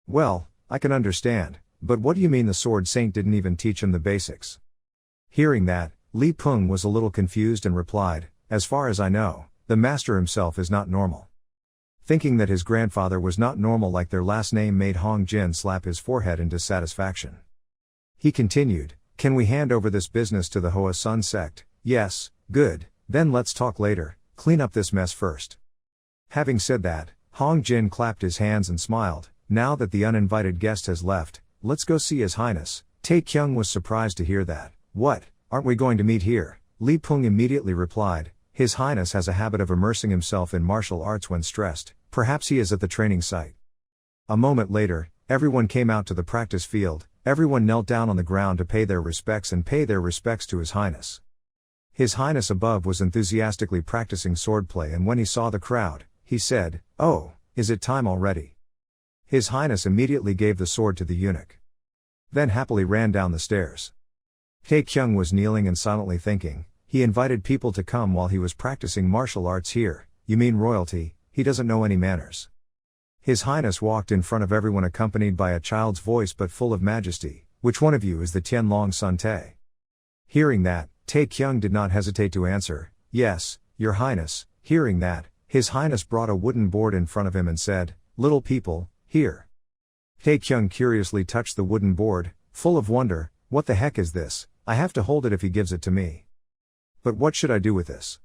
"Well, I can understand, but what do you mean the sword saint didn't even teach him the basics?" Hearing that, Li Peng was a little confused and replied, "As far as I know, the master himself is not normal." Thinking that his grandfather was not normal like their last name made Hong Jin slap his forehead in dissatisfaction. He continued, "Can we hand over this business to the Hoa Sun sect?" "Yes, good, then let's talk later, clean up this mess first." Having said that, Hong Jin clapped his hands and smiled, "Now that the uninvited guest has left, let's go see His Highness." Tae Kyung was surprised to hear that. "What, aren't we going to meet here?" Li Peng immediately replied, "His Highness has a habit of immersing himself in martial arts when stressed, perhaps he is at the training site." A moment later, everyone came out to the practice field. Everyone knelt down on the ground to pay their respects to His Highness. His Highness above was enthusiastically practicing swordplay, and when he saw the crowd, he said, "Oh, is it time already?" His Highness immediately gave the sword to the eunuch. Then happily ran down the stairs. Tae Kyung was kneeling and silently thinking, he invited people to come while he was practicing martial arts here. You mean royalty, he doesn't know any manners. His Highness walked in front of everyone accompanied by a child's voice but full of majesty. "Which one of you is the Tianlong Sun Tae?" Hearing that, Tae Kyung did not hesitate to answer, "Yes, Your Highness." Hearing that, His Highness brought a wooden board in front of him and said, "Little people, here." Tae Kyung curiously touched the wooden board, full of wonder. "What the heck is this? I have to hold it if he gives it to me. But what should I do with this?"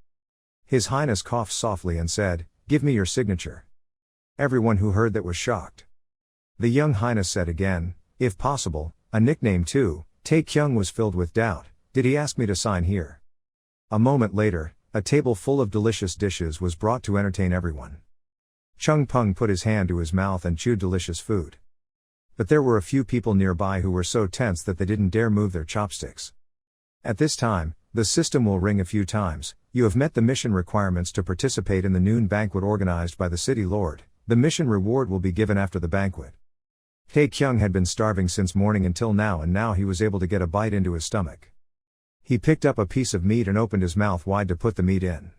His Highness coughed softly and said, "Give me your signature." Everyone who heard that was shocked. The young Highness said again, "If possible, a nickname too." Tae Kyung was filled with doubt. "Did he ask me to sign here?" A moment later, a table full of delicious dishes was brought to entertain everyone. Chung Peng put his hand to his mouth and chewed delicious food. But there were a few people nearby who were so tense that they didn't dare move their chopsticks. At this time, the system will ring a few times. You have met the mission requirements to participate in the noon banquet organized by the city lord. The mission reward will be given after the banquet. Taekyung had been starving since morning until now, and now he was able to get a bite into his stomach. He picked up a piece of meat and opened his mouth wide to put the meat in.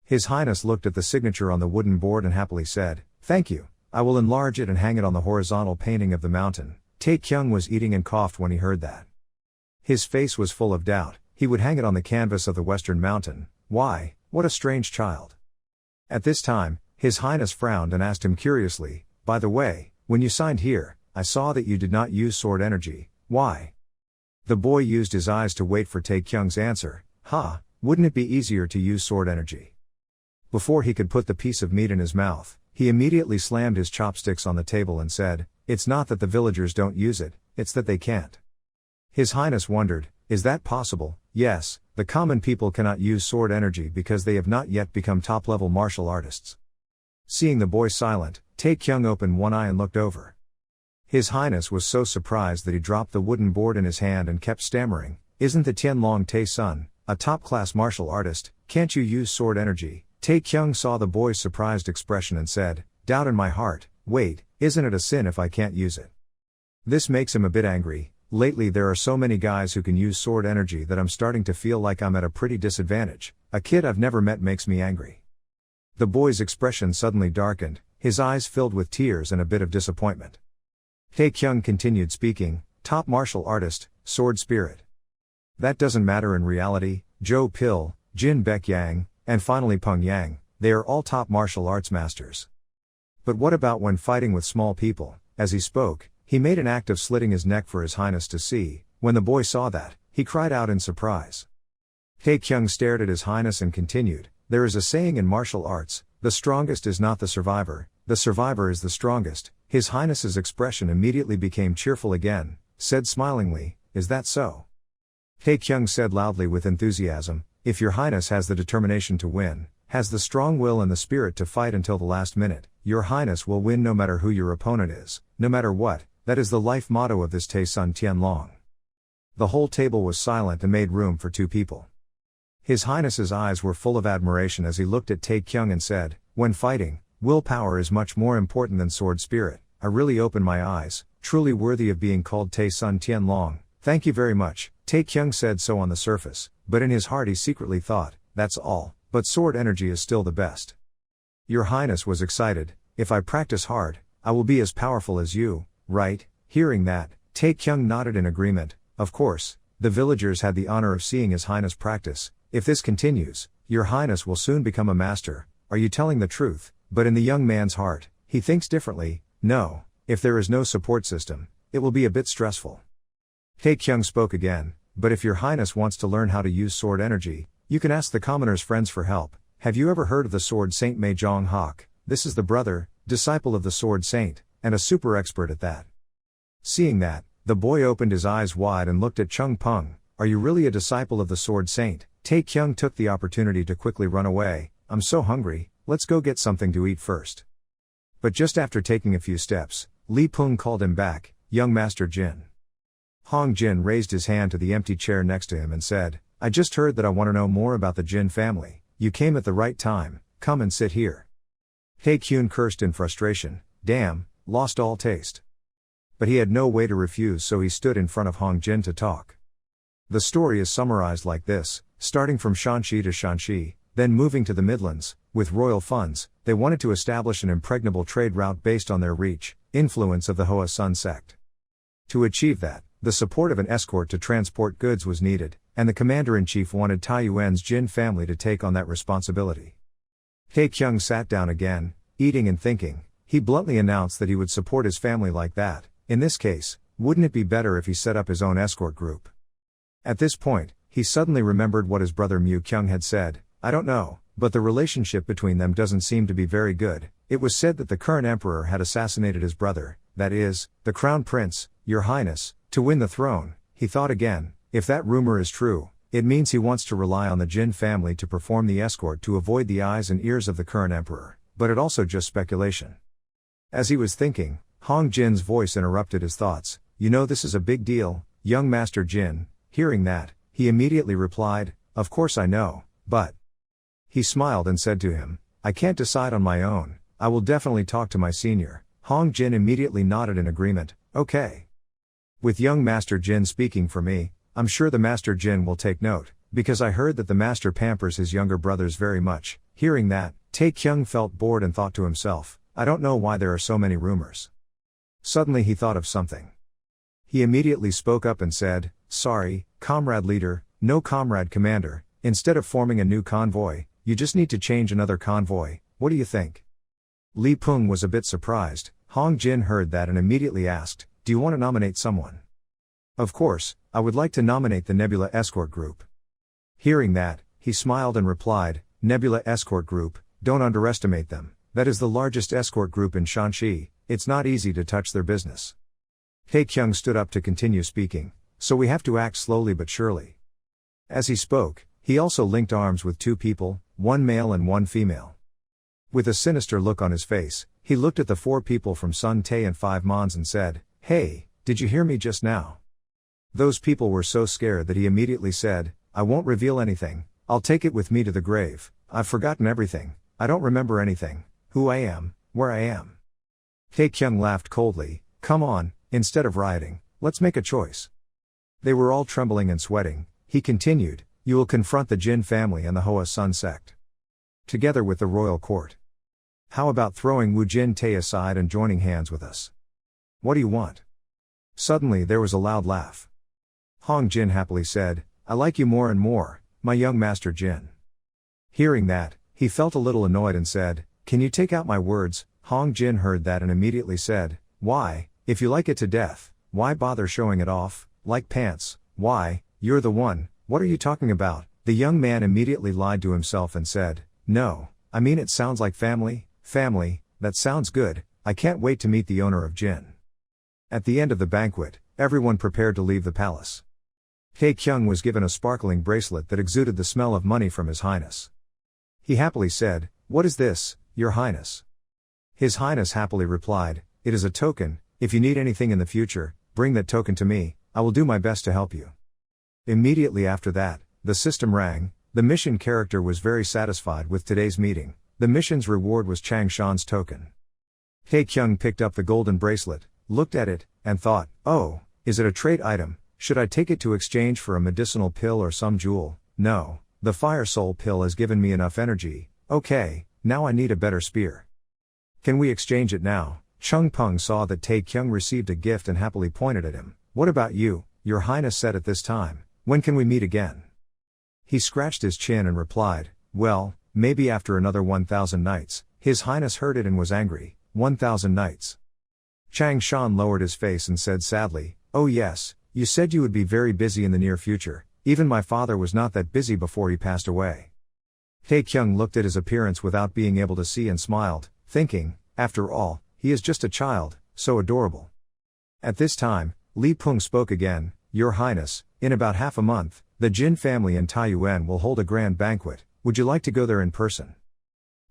His Highness looked at the signature on the wooden board and happily said, "Thank you. I will enlarge it and hang it on the horizontal painting of the mountain." Taekyung was eating and coughed when he heard that. His face was full of doubt. He would hang it on the canvas of the western mountain. Why, what a strange child. At this time, His Highness frowned and asked him curiously, "By the way, when you signed here, I saw that you did not use sword energy. Why?" The boy used his eyes to wait for Taekyung's answer. Wouldn't it be easier to use sword energy?" Before he could put the piece of meat in his mouth, he immediately slammed his chopsticks on the table and said, "It's not that the villagers don't use it, it's that they can't." His Highness wondered, "Is that possible?" "Yes, the common people cannot use sword energy because they have not yet become top-level martial artists." Seeing the boy silent, Taekyung opened one eye and looked over. His Highness was so surprised that he dropped the wooden board in his hand and kept stammering, "Isn't the Tianlong Tae-sun a top-class martial artist? Can't you use sword energy?" Taekyung saw the boy's surprised expression and said, "Doubt in my heart. Wait, isn't it a sin if I can't use it?" This makes him a bit angry. "Lately there are so many guys who can use sword energy that I'm starting to feel like I'm at a pretty disadvantage. A kid I've never met makes me angry." The boy's expression suddenly darkened, his eyes filled with tears and a bit of disappointment. Taekyung continued speaking, "Top martial artist, sword spirit. That doesn't matter in reality. Jo Pil, Jin Baek Yang, and finally Peng Yang, they are all top martial arts masters. But what about when fighting with small people?" As he spoke, he made an act of slitting his neck for His Highness to see. When the boy saw that, he cried out in surprise. Taekyung stared at His Highness and continued, "There is a saying in martial arts, the strongest is not the survivor is the strongest." His Highness's expression immediately became cheerful again, said smilingly, "Is that so?" Taekyung said loudly with enthusiasm, "If your Highness has the determination to win, has the strong will and the spirit to fight until the last minute, your Highness will win no matter who your opponent is, no matter what. That is the life motto of this Tae-sun Tianlong." The whole table was silent and made room for two people. His Highness's eyes were full of admiration as he looked at Taekyung and said, "When fighting, willpower is much more important than sword spirit. I really opened my eyes, truly worthy of being called Tae-sun Tianlong. Thank you very much." Taekyung said so on the surface, but in his heart he secretly thought, "That's all, but sword energy is still the best." Your Highness was excited, "If I practice hard, I will be as powerful as you, right?" Hearing that, Taekyung nodded in agreement. "Of course, the villagers had the honor of seeing His Highness practice. If this continues, your Highness will soon become a master. Are you telling the truth?" But in the young man's heart, he thinks differently. "No, if there is no support system, it will be a bit stressful." Taekyung spoke again, "But if your Highness wants to learn how to use sword energy, you can ask the commoner's friends for help. Have you ever heard of the sword saint Mei Jong Hak? This is the brother, disciple of the sword saint, and a super expert at that." Seeing that, the boy opened his eyes wide and looked at Chung Peng. "Are you really a disciple of the sword saint?" Taekyung took the opportunity to quickly run away. "I'm so hungry, let's go get something to eat first." But just after taking a few steps, Li Peng called him back, "Young Master Jin." Hong Jin raised his hand to the empty chair next to him and said, "I just heard that I want to know more about the Jin family. You came at the right time, come and sit here." Taekyung cursed in frustration, "Damn, lost all taste." But he had no way to refuse, so he stood in front of Hong Jin to talk. The story is summarized like this: starting from Shanxi to Shanxi, then moving to the Midlands, with royal funds, they wanted to establish an impregnable trade route based on their reach, influence of the Hoa Sun sect. To achieve that, the support of an escort to transport goods was needed, and the commander-in-chief wanted Taiyuan's Jin family to take on that responsibility. Taekyung sat down again, eating and thinking. He bluntly announced that he would support his family like that. In this case, wouldn't it be better if he set up his own escort group? At this point, he suddenly remembered what his brother Mu Kyung had said. "I don't know, but the relationship between them doesn't seem to be very good. It was said that the current emperor had assassinated his brother, that is, the crown prince, your Highness, to win the throne." He thought again, if that rumor is true, it means he wants to rely on the Jin family to perform the escort to avoid the eyes and ears of the current emperor, but it also just speculation. As he was thinking, Hong Jin's voice interrupted his thoughts. "You know this is a big deal, young Master Jin." Hearing that, he immediately replied, "Of course I know, but..." He smiled and said to him, "I can't decide on my own, I will definitely talk to my senior, Hong Jin immediately nodded in agreement. Okay. With young Master Jin speaking for me, I'm sure the Master Jin will take note, because I heard that the Master pampers his younger brothers very much. Hearing that, Tae-kyung felt bored and thought to himself, I don't know why there are so many rumors. Suddenly he thought of something. He immediately spoke up and said, sorry, comrade leader, no comrade commander, instead of forming a new convoy, you just need to change another convoy, what do you think? Lee Pung was a bit surprised. Hong Jin heard that and immediately asked, do you want to nominate someone? Of course, I would like to nominate the Nebula Escort Group. Hearing that, he smiled and replied, Nebula Escort Group, don't underestimate them, that is the largest escort group in Shanxi, it's not easy to touch their business. Tae-kyung stood up to continue speaking, so we have to act slowly but surely. As he spoke, he also linked arms with two people, one male and one female. With a sinister look on his face, he looked at the four people from Sun Tae and 5 Mons and said, hey, did you hear me just now? Those people were so scared that he immediately said, I won't reveal anything, I'll take it with me to the grave, I've forgotten everything, I don't remember anything, who I am, where I am. Tae-kyung laughed coldly, come on, instead of rioting, let's make a choice. They were all trembling and sweating. He continued, you will confront the Jin family and the Hoa Sun sect, together with the royal court. How about throwing Wu Jin Tae aside and joining hands with us? What do you want? Suddenly there was a loud laugh. Hong Jin happily said, I like you more and more, my young Master Jin. Hearing that, he felt a little annoyed and said, can you take out my words? Hong Jin heard that and immediately said, why, if you like it to death, why bother showing it off, like pants, why, you're the one, what are you talking about? The young man immediately lied to himself and said, no, I mean it sounds like family, that sounds good, I can't wait to meet the owner of Jin. At the end of the banquet, everyone prepared to leave the palace. Tae-kyung was given a sparkling bracelet that exuded the smell of money from His Highness. He happily said, what is this, Your Highness? His Highness happily replied, it is a token, if you need anything in the future, bring that token to me, I will do my best to help you. Immediately after that, the system rang. The mission character was very satisfied with today's meeting. The mission's reward was Chang Shan's token. Tae-kyung picked up the golden bracelet, looked at it, and thought, oh, is it a trade item? Should I take it to exchange for a medicinal pill or some jewel? No, the Fire Soul pill has given me enough energy. Okay, now I need a better spear. Can we exchange it now? Chung Peng saw that Tae-kyung received a gift and happily pointed at him. What about you? Your Highness said at this time. When can we meet again? He scratched his chin and replied, well, maybe after another 1,000 nights. His Highness heard it and was angry. 1,000 nights. Chang Shan lowered his face and said sadly, oh yes, you said you would be very busy in the near future. Even my father was not that busy before he passed away. Tae-kyung looked at his appearance without being able to see and smiled, thinking, after all, he is just a child, so adorable. At this time, Lee Pung spoke again, Your Highness, in about half a month, the Jin family in Taiyuan will hold a grand banquet, would you like to go there in person?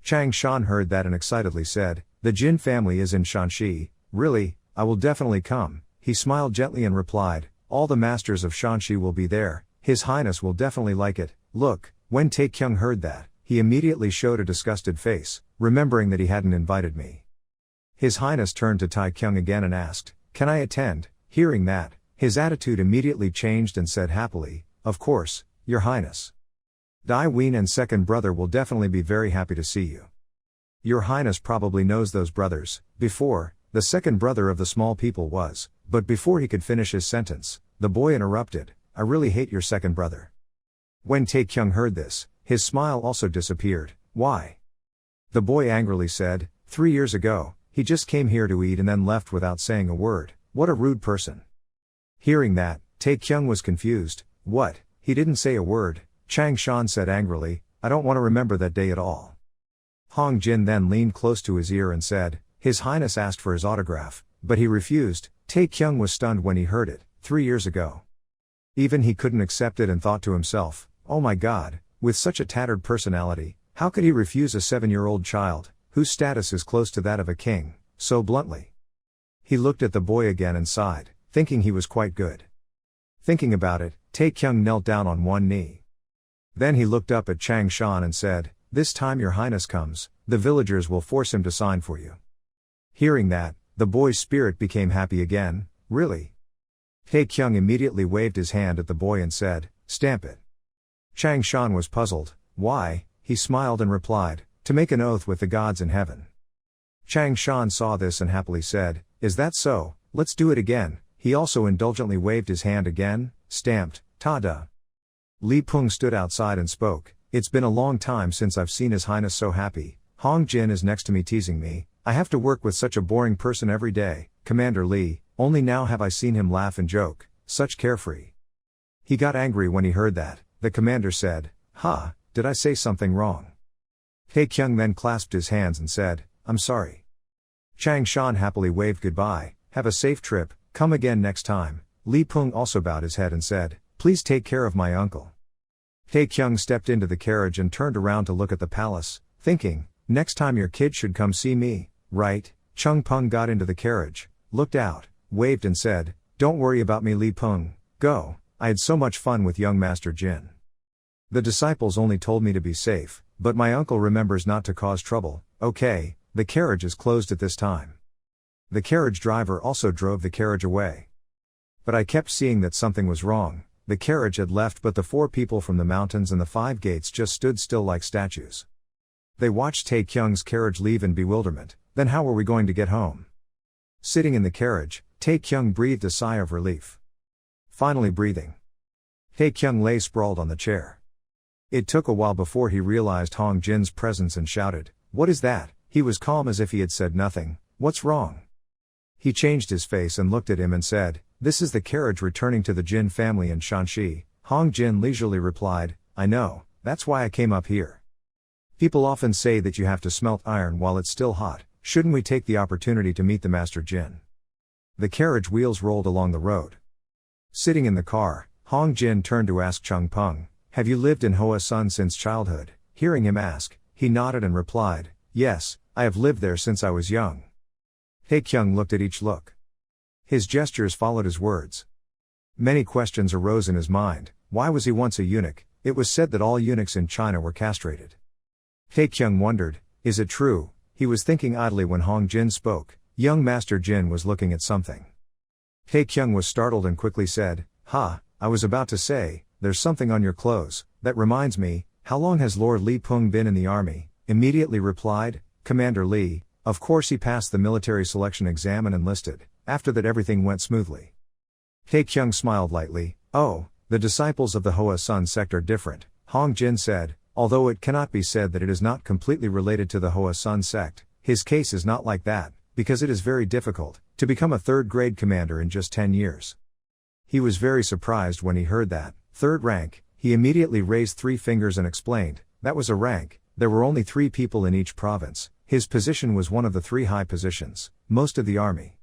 Chang Shan heard that and excitedly said, the Jin family is in Shanxi, really, I will definitely come. He smiled gently and replied, all the masters of Shanxi will be there, His Highness will definitely like it. Look, when Tae-kyung heard that, he immediately showed a disgusted face, remembering that he hadn't invited me. His Highness turned to Tae-kyung again and asked, can I attend? Hearing that, his attitude immediately changed and said happily, of course, Your Highness. Dai Ween and second brother will definitely be very happy to see you. Your Highness probably knows those brothers. Before, the second brother of the small people was, but before he could finish his sentence, the boy interrupted, I really hate your second brother. When Tae-kyung heard this, his smile also disappeared. Why? The boy angrily said, 3 years ago, he just came here to eat and then left without saying a word. What a rude person. Hearing that, Tae-kyung was confused. What, he didn't say a word? Chang Shan said angrily, I don't want to remember that day at all. Hong Jin then leaned close to his ear and said, His Highness asked for his autograph, but he refused. Tae-kyung was stunned when he heard it, 3 years ago. Even he couldn't accept it and thought to himself, oh my god, with such a tattered personality, how could he refuse a 7-year-old child, whose status is close to that of a king, so bluntly? He looked at the boy again and sighed, thinking he was quite good. Thinking about it, Tae-kyung knelt down on one knee. Then he looked up at Chang Shan and said, this time Your Highness comes, the villagers will force him to sign for you. Hearing that, The boy's spirit became happy again. Really? Taekyung immediately waved his hand at the boy and said, "Stamp it." Chang Shan was puzzled. Why? He smiled and replied, "To make an oath with the gods in heaven." Chang Shan saw this and happily said, "Is that so? Let's do it again." He also indulgently waved his hand again, stamped, "Ta-da." Li Peng stood outside and spoke, "It's been a long time since I've seen His Highness so happy. Hong Jin is next to me teasing me. I have to work with such a boring person every day, Commander Li, only now have I seen him laugh and joke, such carefree." He got angry when he heard that. The commander said, "Ha, did I say something wrong?" Taekyung then clasped his hands and said, "I'm sorry." Chang Shan happily waved goodbye, "Have a safe trip, come again next time." Li Peng also bowed his head and said, "Please take care of my uncle." Taekyung stepped into the carriage and turned around to look at the palace, thinking, "Next time your kid should come see me, right?" Chung Peng got into the carriage, looked out, waved and said, "Don't worry about me, Li Peng, go, I had so much fun with young Master Jin. The disciples only told me to be safe, but my uncle remembers not to cause trouble. Okay, the carriage is closed at this time." The carriage driver also drove the carriage away. But I kept seeing that something was wrong. The carriage had left, but the 4 people from the mountains and the 5 gates just stood still like statues. They watched Taekyung's carriage leave in bewilderment. Then how were we going to get home? Sitting in the carriage, Taekyung breathed a sigh of relief. Finally breathing, Taekyung lay sprawled on the chair. It took a while before he realized Hong Jin's presence and shouted, "What is that?" He was calm as if he had said nothing. "What's wrong?" He changed his face and looked at him and said, "This is the carriage returning to the Jin family in Shanxi." Hong Jin leisurely replied, "I know, that's why I came up here. People often say that you have to smelt iron while it's still hot. Shouldn't we take the opportunity to meet the Master Jin?" The carriage wheels rolled along the road. Sitting in the car, Hong Jin turned to ask Chung Peng, "Have you lived in Hoa Sun since childhood?" Hearing him ask, he nodded and replied, "Yes, I have lived there since I was young." Taekyung looked at each look. His gestures followed his words. Many questions arose in his mind. Why was he once a eunuch? It was said that all eunuchs in China were castrated. Taekyung wondered, is it true? He was thinking idly when Hong Jin spoke. Young Master Jin was looking at something. Taekyung was startled and quickly said, "Ha, I was about to say, there's something on your clothes. That reminds me, how long has Lord Li Peng been in the army?" Immediately replied, "Commander Li, of course he passed the military selection exam and enlisted. After that everything went smoothly." Taekyung smiled lightly, "Oh, the disciples of the Hoa Sun sect are different," Hong Jin said, "although it cannot be said that it is not completely related to the Hoa Sun sect. His case is not like that, because it is very difficult to become a 3rd grade commander in just 10 years. He was very surprised when he heard that, 3rd rank. He immediately raised 3 fingers and explained, that was a rank. There were only 3 people in each province. His position was one of the 3 high positions, most of the army.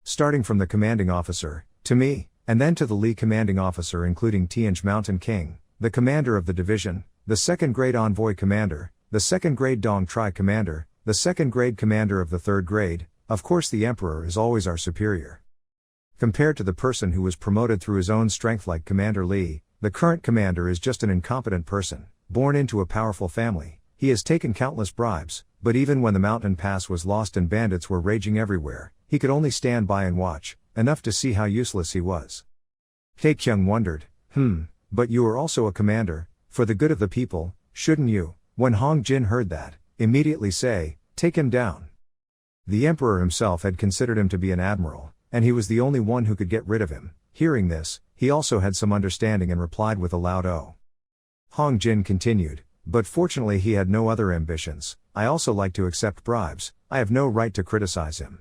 Starting from the commanding officer, to me, and then to the Li commanding officer including Tianj Mountain King, the commander of the division, the 2nd grade envoy commander, the 2nd grade Dong Tri commander, the 2nd grade commander of the 3rd grade, of course the emperor is always our superior. Compared to the person who was promoted through his own strength like Commander Li, the current commander is just an incompetent person, born into a powerful family. He has taken countless bribes, but even when the mountain pass was lost and bandits were raging everywhere, he could only stand by and watch, enough to see how useless he was. Taekyung wondered, but you are also a commander, for the good of the people, shouldn't you, when Hong Jin heard that, immediately say, "Take him down"? The emperor himself had considered him to be an admiral, and he was the only one who could get rid of him. Hearing this, he also had some understanding and replied with a loud "Oh." Hong Jin continued, "But fortunately he had no other ambitions. I also like to accept bribes. I have no right to criticize him."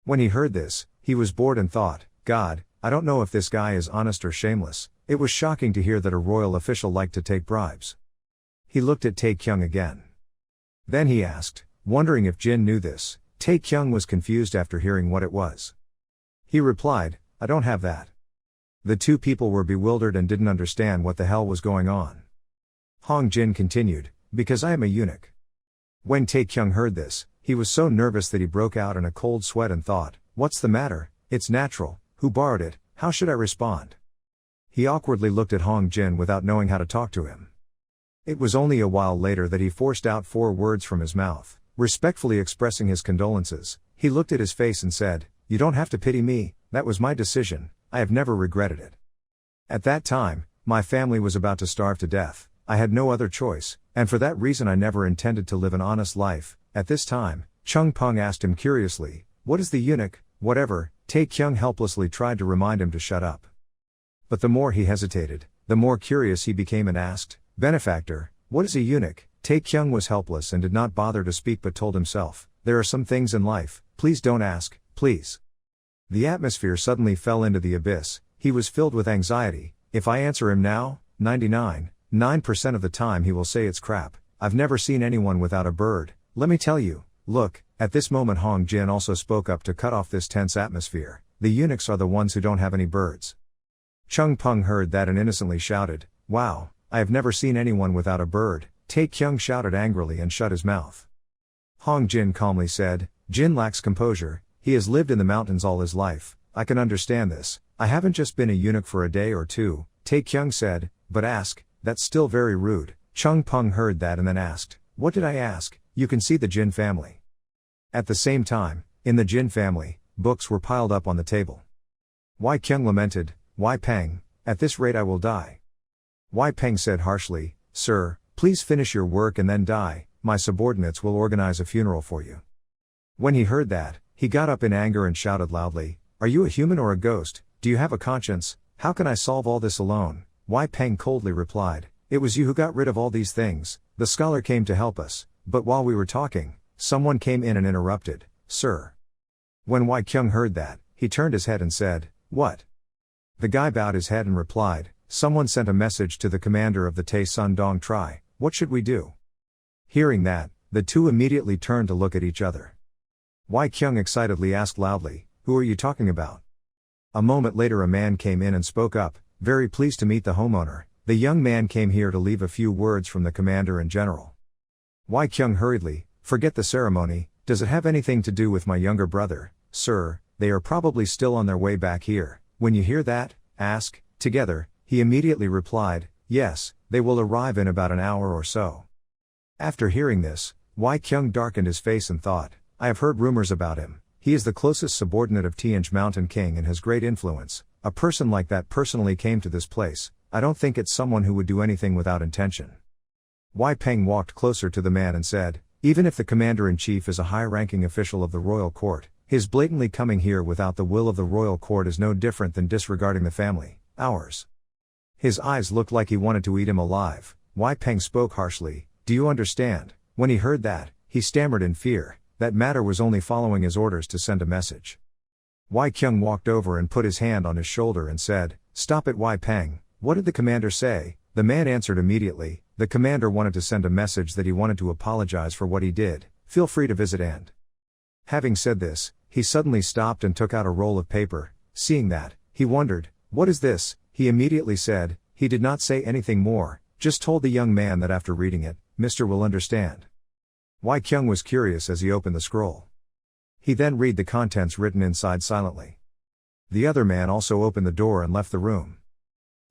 When he heard this, he was bored and thought, "God, I don't know if this guy is honest or shameless." It was shocking to hear that a royal official liked to take bribes. He looked at Taekyung again. Then he asked, wondering if Jin knew this. Taekyung was confused after hearing what it was. He replied, "I don't have that." The 2 people were bewildered and didn't understand what the hell was going on. Hong Jin continued, "Because I am a eunuch." When Taekyung heard this, he was so nervous that he broke out in a cold sweat and thought, "What's the matter? It's natural. Who borrowed it? How should I respond?" He awkwardly looked at Hong Jin without knowing how to talk to him. It was only a while later that he forced out 4 words from his mouth, respectfully expressing his condolences. He looked at his face and said, "You don't have to pity me, that was my decision, I have never regretted it. At that time, my family was about to starve to death, I had no other choice, and for that reason I never intended to live an honest life." At this time, Chung Peng asked him curiously, "What is the eunuch, whatever?" Tae-kyung helplessly tried to remind him to shut up. But the more he hesitated, the more curious he became and asked, "Benefactor, what is a eunuch?" Tae-kyung was helpless and did not bother to speak but told himself, "There are some things in life, please don't ask, please." The atmosphere suddenly fell into the abyss. He was filled with anxiety. If I answer him now, 99.9% of the time he will say it's crap. I've never seen anyone without a bird. Let me tell you, look. At this moment Hong Jin also spoke up to cut off this tense atmosphere. The eunuchs are the ones who don't have any birds. Chung Peng heard that and innocently shouted, "Wow, I have never seen anyone without a bird." Tae-kyung shouted angrily and shut his mouth. Hong Jin calmly said, "Jin lacks composure, he has lived in the mountains all his life, I can understand this, I haven't just been a eunuch for a day or two." Tae-kyung said, "But ask, that's still very rude." Chung Peng heard that and then asked, "What did I ask?" "You can see the Jin family." At the same time, in the Jin family, books were piled up on the table. Wai Kyung lamented, "Wai Peng, at this rate I will die." Wai Peng said harshly, "Sir, please finish your work and then die, my subordinates will organize a funeral for you." When he heard that, he got up in anger and shouted loudly, "Are you a human or a ghost? Do you have a conscience? How can I solve all this alone?" Wai Peng coldly replied, "It was you who got rid of all these things, the scholar came to help us, but while we were talking, someone came in and interrupted, sir." When Wai Kyung heard that, he turned his head and said, "What?" The guy bowed his head and replied, "Someone sent a message to the commander of the Tae Sun Dong Tri, what should we do?" Hearing that, the two immediately turned to look at each other. Wai Kyung excitedly asked loudly, "Who are you talking about?" A moment later a man came in and spoke up, "Very pleased to meet the homeowner, the young man came here to leave a few words from the commander and general." Wai Kyung hurriedly, "Forget the ceremony, does it have anything to do with my younger brother, sir? They are probably still on their way back here. When you hear that, ask, together." He immediately replied, "Yes, they will arrive in about an hour or so." After hearing this, Wai Kyung darkened his face and thought, "I have heard rumors about him. He is the closest subordinate of Tianj Mountain King and has great influence. A person like that personally came to this place. I don't think it's someone who would do anything without intention." Wai Peng walked closer to the man and said, "Even if the commander-in-chief is a high-ranking official of the royal court, his blatantly coming here without the will of the royal court is no different than disregarding the family, ours." His eyes looked like he wanted to eat him alive. Wai Peng spoke harshly, "Do you understand?" When he heard that, he stammered in fear, that matter was only following his orders to send a message. Wai Kyung walked over and put his hand on his shoulder and said, "Stop it Wai Peng, what did the commander say?" The man answered immediately, "The commander wanted to send a message that he wanted to apologize for what he did, feel free to visit and." Having said this, he suddenly stopped and took out a roll of paper. Seeing that, he wondered, "What is this?" He immediately said, he did not say anything more, just told the young man that after reading it, Mr. will understand. Wai Kyung was curious as he opened the scroll. He then read the contents written inside silently. The other man also opened the door and left the room.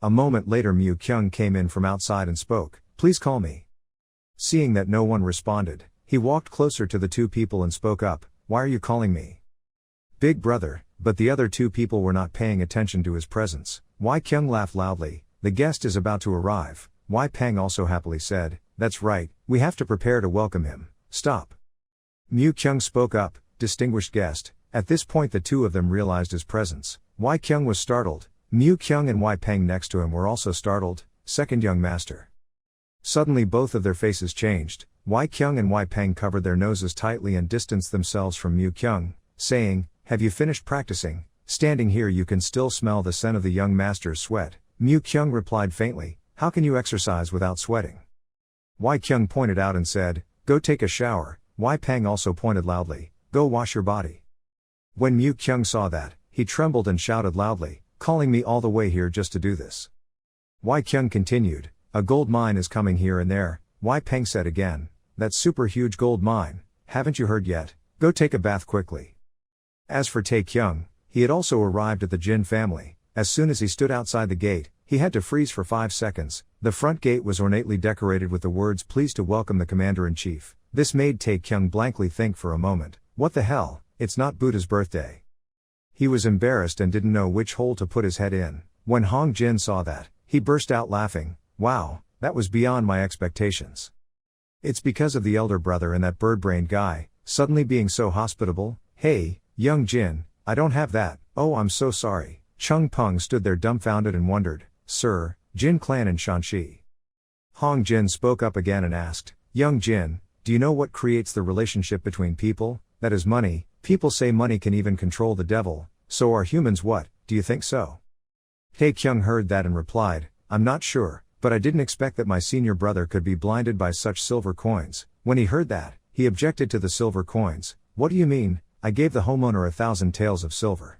A moment later Mu Kyung came in from outside and spoke, "Please call me." Seeing that no one responded, he walked closer to the two people and spoke up, "Why are you calling me?" "Big brother," but the other two people were not paying attention to his presence. Wai Kyung laughed loudly, "The guest is about to arrive." Wai Peng also happily said, "That's right, we have to prepare to welcome him. Stop." Mu Kyung spoke up, "Distinguished guest." At this point the two of them realized his presence. Wai Kyung was startled. Mu Kyung and Wai Peng next to him were also startled. "Second young master." Suddenly both of their faces changed. Wai Kyung and Wai Peng covered their noses tightly and distanced themselves from Mu Kyung, saying, "Have you finished practicing? Standing here you can still smell the scent of the young master's sweat." Mu Kyung replied faintly, "How can you exercise without sweating?" Wai Kyung pointed out and said, "Go take a shower." Wai Peng also pointed loudly, "Go wash your body." When Mu Kyung saw that, he trembled and shouted loudly, "Calling me all the way here just to do this?" Wai Kyung continued, "A gold mine is coming here and there." Wai Peng said again, "That super huge gold mine, haven't you heard yet? Go take a bath quickly." As for Tae-kyung, he had also arrived at the Jin family. As soon as he stood outside the gate, he had to freeze for 5 seconds. The front gate was ornately decorated with the words "Pleased to welcome the commander-in-chief." This made Tae-kyung blankly think for a moment, "What the hell, it's not Buddha's birthday. He was embarrassed and didn't know which hole to put his head in. When Hong Jin saw that, he burst out laughing. Wow, that was beyond my expectations. It's because of the elder brother and that bird-brained guy, suddenly being so hospitable. Hey, young Jin, I don't have that. Oh, I'm so sorry. Chung Peng stood there dumbfounded and wondered. Sir, Jin clan in Shanxi. Hong Jin spoke up again and asked, young Jin, do you know what creates the relationship between people? That is money. People say money can even control the devil, so are humans. What, do you think so? Tae Kyung heard that and replied, I'm not sure, but I didn't expect that my senior brother could be blinded by such silver coins. When he heard that, he objected to the silver coins. What do you mean? I gave the homeowner 1,000 taels of silver.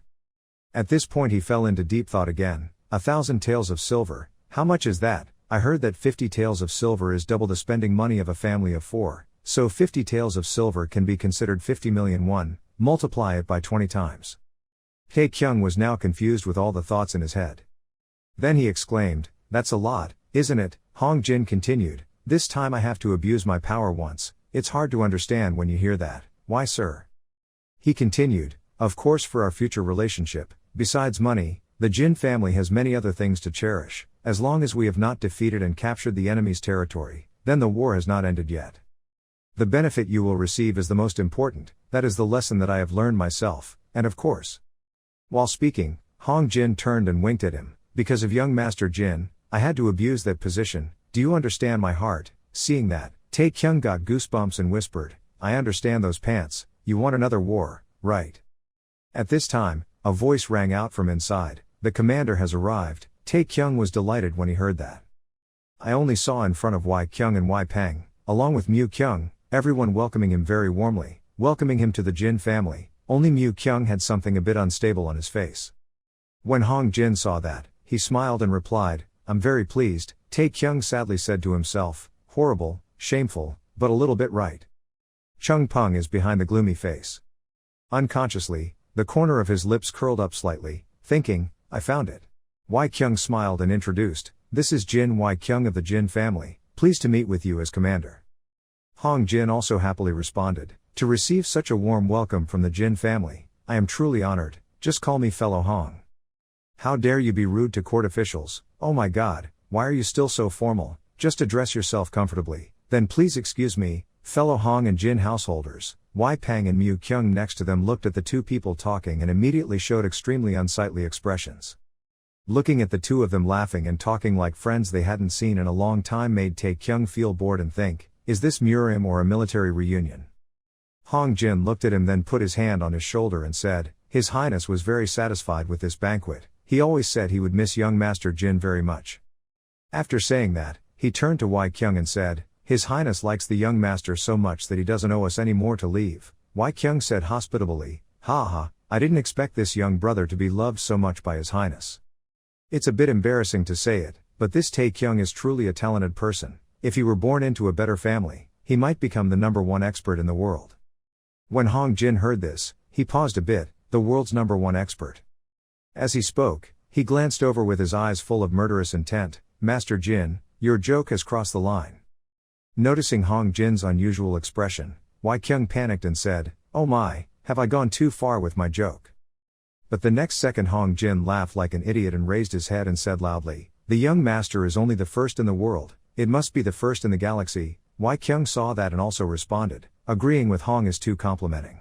At this point he fell into deep thought again. 1,000 taels of silver, how much is that? I heard that 50 taels of silver is double the spending money of a family of 4, so 50 taels of silver can be considered 50 million won, multiply it by 20 times. Tae Kyung was now confused with all the thoughts in his head. Then he exclaimed, that's a lot, isn't it? Hong Jin continued, this time I have to abuse my power once. It's hard to understand when you hear that. Why, sir? He continued, of course for our future relationship, besides money, the Jin family has many other things to cherish. As long as we have not defeated and captured the enemy's territory, then the war has not ended yet. The benefit you will receive is the most important, that is the lesson that I have learned myself, and of course. While speaking, Hong Jin turned and winked at him. Because of young Master Jin, I had to abuse that position. Do you understand my heart? Seeing that, Tae Kyung got goosebumps and whispered, I understand those pants. You want another war, right? At this time, a voice rang out from inside. The commander has arrived. Tae Kyung was delighted when he heard that. I only saw in front of Wai Kyung and Wai Peng, along with Mu Kyung, everyone welcoming him very warmly, welcoming him to the Jin family. Only Mu Kyung had something a bit unstable on his face. When Hong Jin saw that, he smiled and replied, I'm very pleased. Tae Kyung sadly said to himself, horrible, shameful, but a little bit right. Chung Peng is behind the gloomy face. Unconsciously, the corner of his lips curled up slightly, thinking, I found it. Wai Kyung smiled and introduced, this is Jin Wai Kyung of the Jin family, pleased to meet with you as commander. Hong Jin also happily responded, to receive such a warm welcome from the Jin family, I am truly honored, just call me fellow Hong. How dare you be rude to court officials? Oh my god, why are you still so formal? Just address yourself comfortably. Then please excuse me, fellow Hong and Jin householders. Wai Peng and Mu Kyung next to them looked at the two people talking and immediately showed extremely unsightly expressions. Looking at the two of them laughing and talking like friends they hadn't seen in a long time made Tae Kyung feel bored and think, is this Murim or a military reunion? Hong Jin looked at him, then put his hand on his shoulder and said, His Highness was very satisfied with this banquet. He always said he would miss young Master Jin very much. After saying that, he turned to Wai Kyung and said, His Highness likes the young master so much that he doesn't owe us any more to leave. Wai Kyung said hospitably, Ha ha, I didn't expect this young brother to be loved so much by His Highness. It's a bit embarrassing to say it, but this Tae Kyung is truly a talented person. If he were born into a better family, he might become the #1 expert in the world. When Hong Jin heard this, he paused a bit, the world's #1 expert. As he spoke, he glanced over with his eyes full of murderous intent, Master Jin, your joke has crossed the line. Noticing Hong Jin's unusual expression, Wai Kyung panicked and said, Oh my, have I gone too far with my joke? But the next second Hong Jin laughed like an idiot and raised his head and said loudly, The young master is only the first in the world, it must be the first in the galaxy. Wai Kyung saw that and also responded, agreeing with Hong is too complimenting.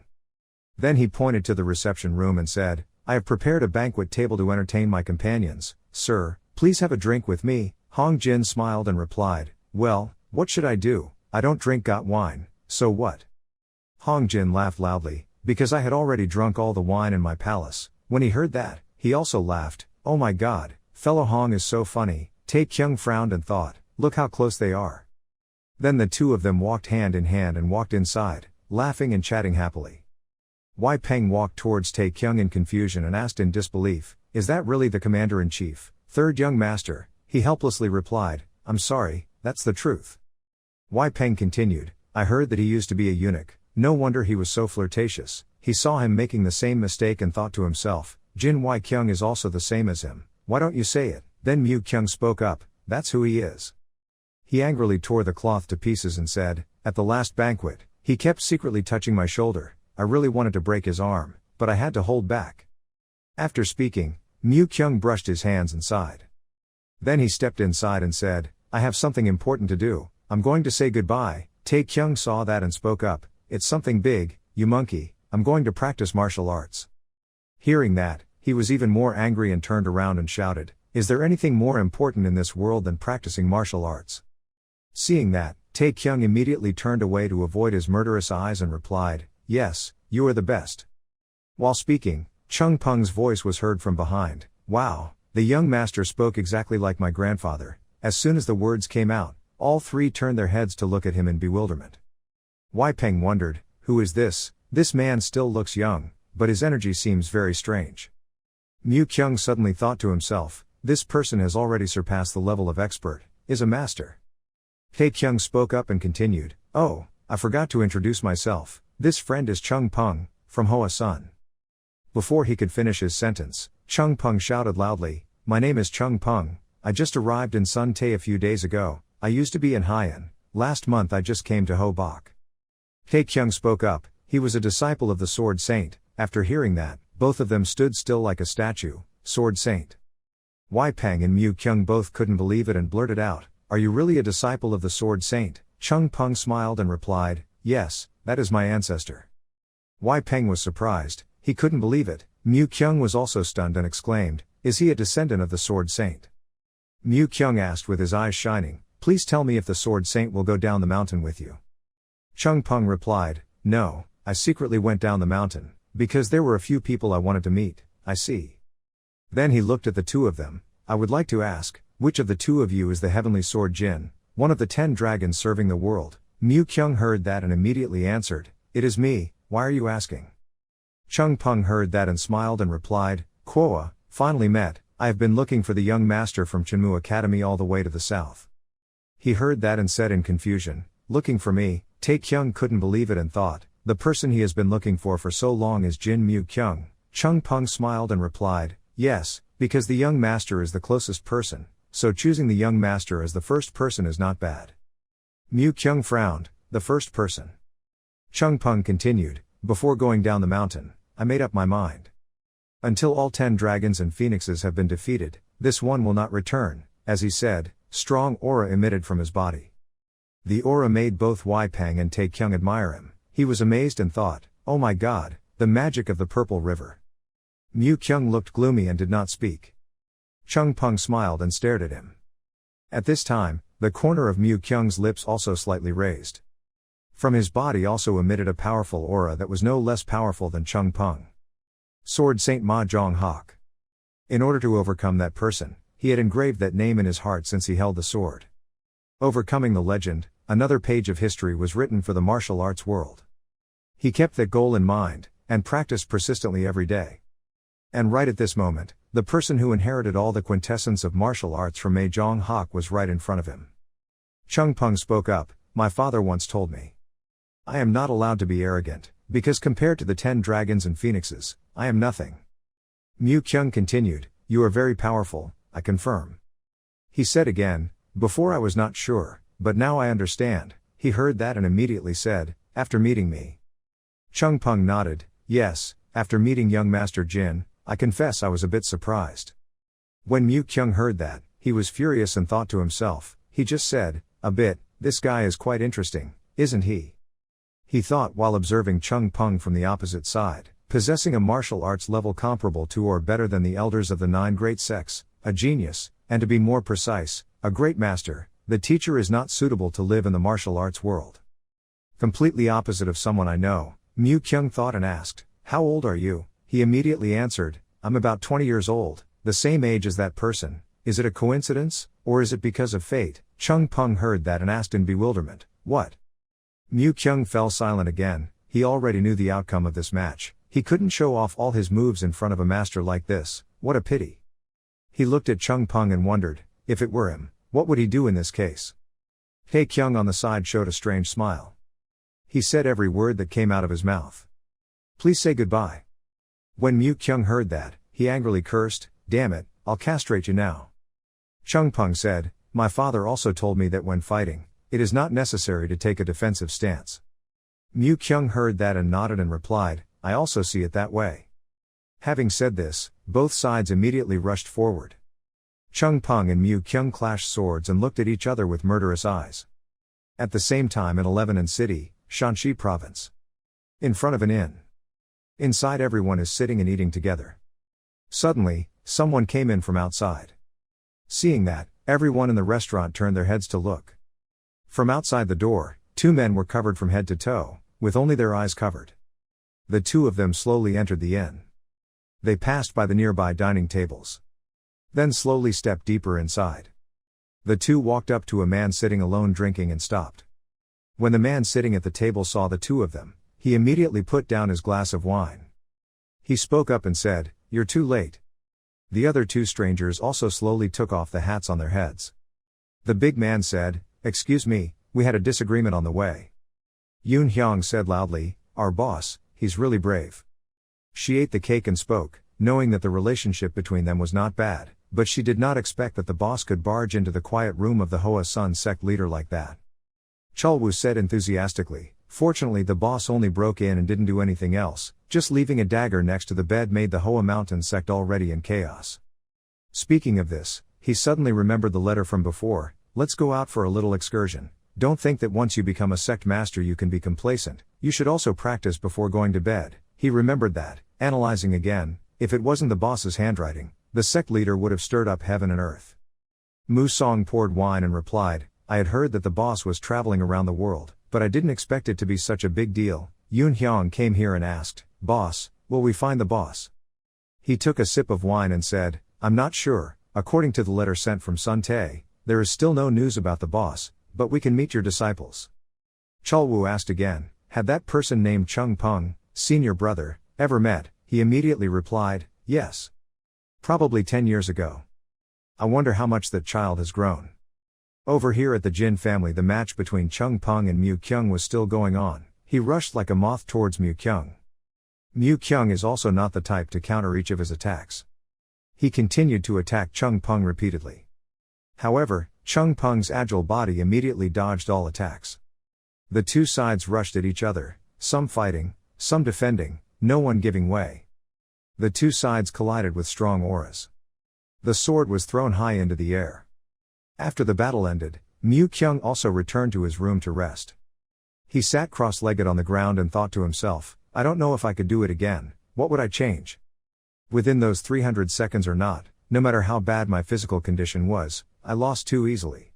Then he pointed to the reception room and said, I have prepared a banquet table to entertain my companions. Sir, please have a drink with me. Hong Jin smiled and replied, Well, what should I do? I don't drink got wine, so what? Hong Jin laughed loudly, because I had already drunk all the wine in my palace. When he heard that, he also laughed, Oh my god, fellow Hong is so funny. Tae Kyung frowned and thought, look how close they are. Then the two of them walked hand in hand and walked inside, laughing and chatting happily. Wai Peng walked towards Tae Kyung in confusion and asked in disbelief, Is that really the commander-in-chief, third young master? He helplessly replied, I'm sorry, that's the truth. Wai Peng continued, I heard that he used to be a eunuch, no wonder he was so flirtatious. He saw him making the same mistake and thought to himself, Jin Wai Kyung is also the same as him, why don't you say it? Then Mu Kyung spoke up, that's who he is. He angrily tore the cloth to pieces and said, At the last banquet, he kept secretly touching my shoulder. I really wanted to break his arm, but I had to hold back. After speaking, Mu Kyung brushed his hands and sighed. Then he stepped inside and said, I have something important to do, I'm going to say goodbye. Tae Kyung saw that and spoke up, it's something big, you monkey, I'm going to practice martial arts. Hearing that, he was even more angry and turned around and shouted, is there anything more important in this world than practicing martial arts? Seeing that, Tae Kyung immediately turned away to avoid his murderous eyes and replied, yes, you are the best. While speaking, Chung Pung's voice was heard from behind, wow, the young master spoke exactly like my grandfather. As soon as the words came out, all three turned their heads to look at him in bewilderment. Wei Peng wondered, who is this? This man still looks young, but his energy seems very strange. Mu Kyung suddenly thought to himself, this person has already surpassed the level of expert, is a master. Tae Kyung spoke up and continued, oh, I forgot to introduce myself, this friend is Chung Pung, from Hoa Sun. Before he could finish his sentence, Chung Pung shouted loudly, my name is Chung Pung, I just arrived in Sun Tae a few days ago, I used to be in Haiyan, last month I just came to Ho Bok. Tae Kyung spoke up, he was a disciple of the Sword Saint. After hearing that, both of them stood still like a statue. Sword Saint. Wei Peng and Mu Kyung both couldn't believe it and blurted out, are you really a disciple of the Sword Saint? Chung Pung smiled and replied, yes, that is my ancestor. Wei Peng was surprised, he couldn't believe it. Mu Kyung was also stunned and exclaimed, is he a descendant of the Sword Saint? Mu Kyung asked with his eyes shining, please tell me if the Sword Saint will go down the mountain with you. Chung Pung replied, no, I secretly went down the mountain, because there were a few people I wanted to meet, I see. Then he looked at the two of them, I would like to ask, which of the two of you is the heavenly sword Jin, one of the 10 dragons serving the world? Mu Kyung heard that and immediately answered, it is me, why are you asking? Chung Pung heard that and smiled and replied, Kwoa, finally met, I have been looking for the young master from Chenmu Academy all the way to the south. He heard that and said in confusion, looking for me. Tae Kyung couldn't believe it and thought, the person he has been looking for so long is Jin Mu Kyung. Chung Pung smiled and replied, yes, because the young master is the closest person, so choosing the young master as the first person is not bad. Mu Kyung frowned, the first person. Chung Pung continued, before going down the mountain, I made up my mind. Until all 10 dragons and phoenixes have been defeated, this one will not return, as he said, strong aura emitted from his body. The aura made both Wei Peng and Tae Kyung admire him. He was amazed and thought, oh my god, the magic of the Purple River. Mu Kyung looked gloomy and did not speak. Chung Pung smiled and stared at him. At this time, the corner of Mu Kyung's lips also slightly raised. From his body also emitted a powerful aura that was no less powerful than Chung Pung. Sword Saint Ma Jong Hak. In order to overcome that person, he had engraved that name in his heart since he held the sword. Overcoming the legend, another page of history was written for the martial arts world. He kept that goal in mind, and practiced persistently every day. And right at this moment, the person who inherited all the quintessence of martial arts from Ma Jong Hak was right in front of him. Chung Pung spoke up, my father once told me. I am not allowed to be arrogant, because compared to the 10 dragons and phoenixes, I am nothing. Mu Kyung continued, you are very powerful, I confirm. He said again, before I was not sure, but now I understand. He heard that and immediately said, after meeting me. Chung Pung nodded, yes, after meeting young Master Jin, I confess I was a bit surprised. When Mu Kyung heard that, he was furious and thought to himself, he just said, a bit, this guy is quite interesting, isn't he? He thought while observing Chung Pung from the opposite side, possessing a martial arts level comparable to or better than the elders of the 9 great sects, a genius, and to be more precise, a great master. The teacher is not suitable to live in the martial arts world. Completely opposite of someone I know, Mu Kyung thought and asked, how old are you? He immediately answered, I'm about 20 years old, the same age as that person. Is it a coincidence, or is it because of fate? Chung Pung heard that and asked in bewilderment, what? Mu Kyung fell silent again. He already knew the outcome of this match. He couldn't show off all his moves in front of a master like this, what a pity. He looked at Chung Pung and wondered, if it were him, what would he do in this case? Tae Kyung on the side showed a strange smile. He said every word that came out of his mouth. Please say goodbye. When Mu Kyung heard that, he angrily cursed, damn it, I'll castrate you now. Chung Pung said, my father also told me that when fighting, it is not necessary to take a defensive stance. Mu Kyung heard that and nodded and replied, I also see it that way. Having said this, both sides immediately rushed forward. Chung Peng and Mu Kyung clashed swords and looked at each other with murderous eyes. At the same time in Eleven City, Shanxi Province. In front of an inn. Inside everyone is sitting and eating together. Suddenly, someone came in from outside. Seeing that, everyone in the restaurant turned their heads to look. From outside the door, two men were covered from head to toe, with only their eyes covered. The two of them slowly entered the inn. They passed by the nearby dining tables. Then slowly stepped deeper inside. The two walked up to a man sitting alone drinking and stopped. When the man sitting at the table saw the two of them, he immediately put down his glass of wine. He spoke up and said, You're too late. The other two strangers also slowly took off the hats on their heads. The big man said, Excuse me, we had a disagreement on the way. Yoon Hyung said loudly, Our boss, he's really brave. She ate the cake and spoke, knowing that the relationship between them was not bad, but she did not expect that the boss could barge into the quiet room of the Hoa Sun sect leader like that. Chulwoo said enthusiastically, Fortunately the boss only broke in and didn't do anything else, just leaving a dagger next to the bed made the Hoa Mountain sect already in chaos. Speaking of this, he suddenly remembered the letter from before, Let's go out for a little excursion. Don't think that once you become a sect master you can be complacent, you should also practice before going to bed. He remembered that, analyzing again, if it wasn't the boss's handwriting, the sect leader would have stirred up heaven and earth. Mu Song poured wine and replied, I had heard that the boss was traveling around the world, but I didn't expect it to be such a big deal. Yoon Hyung came here and asked, Boss, will we find the boss? He took a sip of wine and said, I'm not sure, according to the letter sent from Sun Tae, there is still no news about the boss, but we can meet your disciples. Chulwoo asked again, had that person named Chung Peng, senior brother, ever met? He immediately replied, yes. Probably 10 years ago. I wonder how much that child has grown. Over here at the Jin family the match between Chung Peng and Mu Kyung was still going on. He rushed like a moth towards Mu Kyung. Mu Kyung is also not the type to counter each of his attacks. He continued to attack Chung Peng repeatedly. However, Chung Peng's agile body immediately dodged all attacks. The two sides rushed at each other, some fighting, some defending, no one giving way. The two sides collided with strong auras. The sword was thrown high into the air. After the battle ended, Mu Kyung also returned to his room to rest. He sat cross-legged on the ground and thought to himself, I don't know if I could do it again, what would I change? Within those 300 seconds or not, no matter how bad my physical condition was, I lost too easily.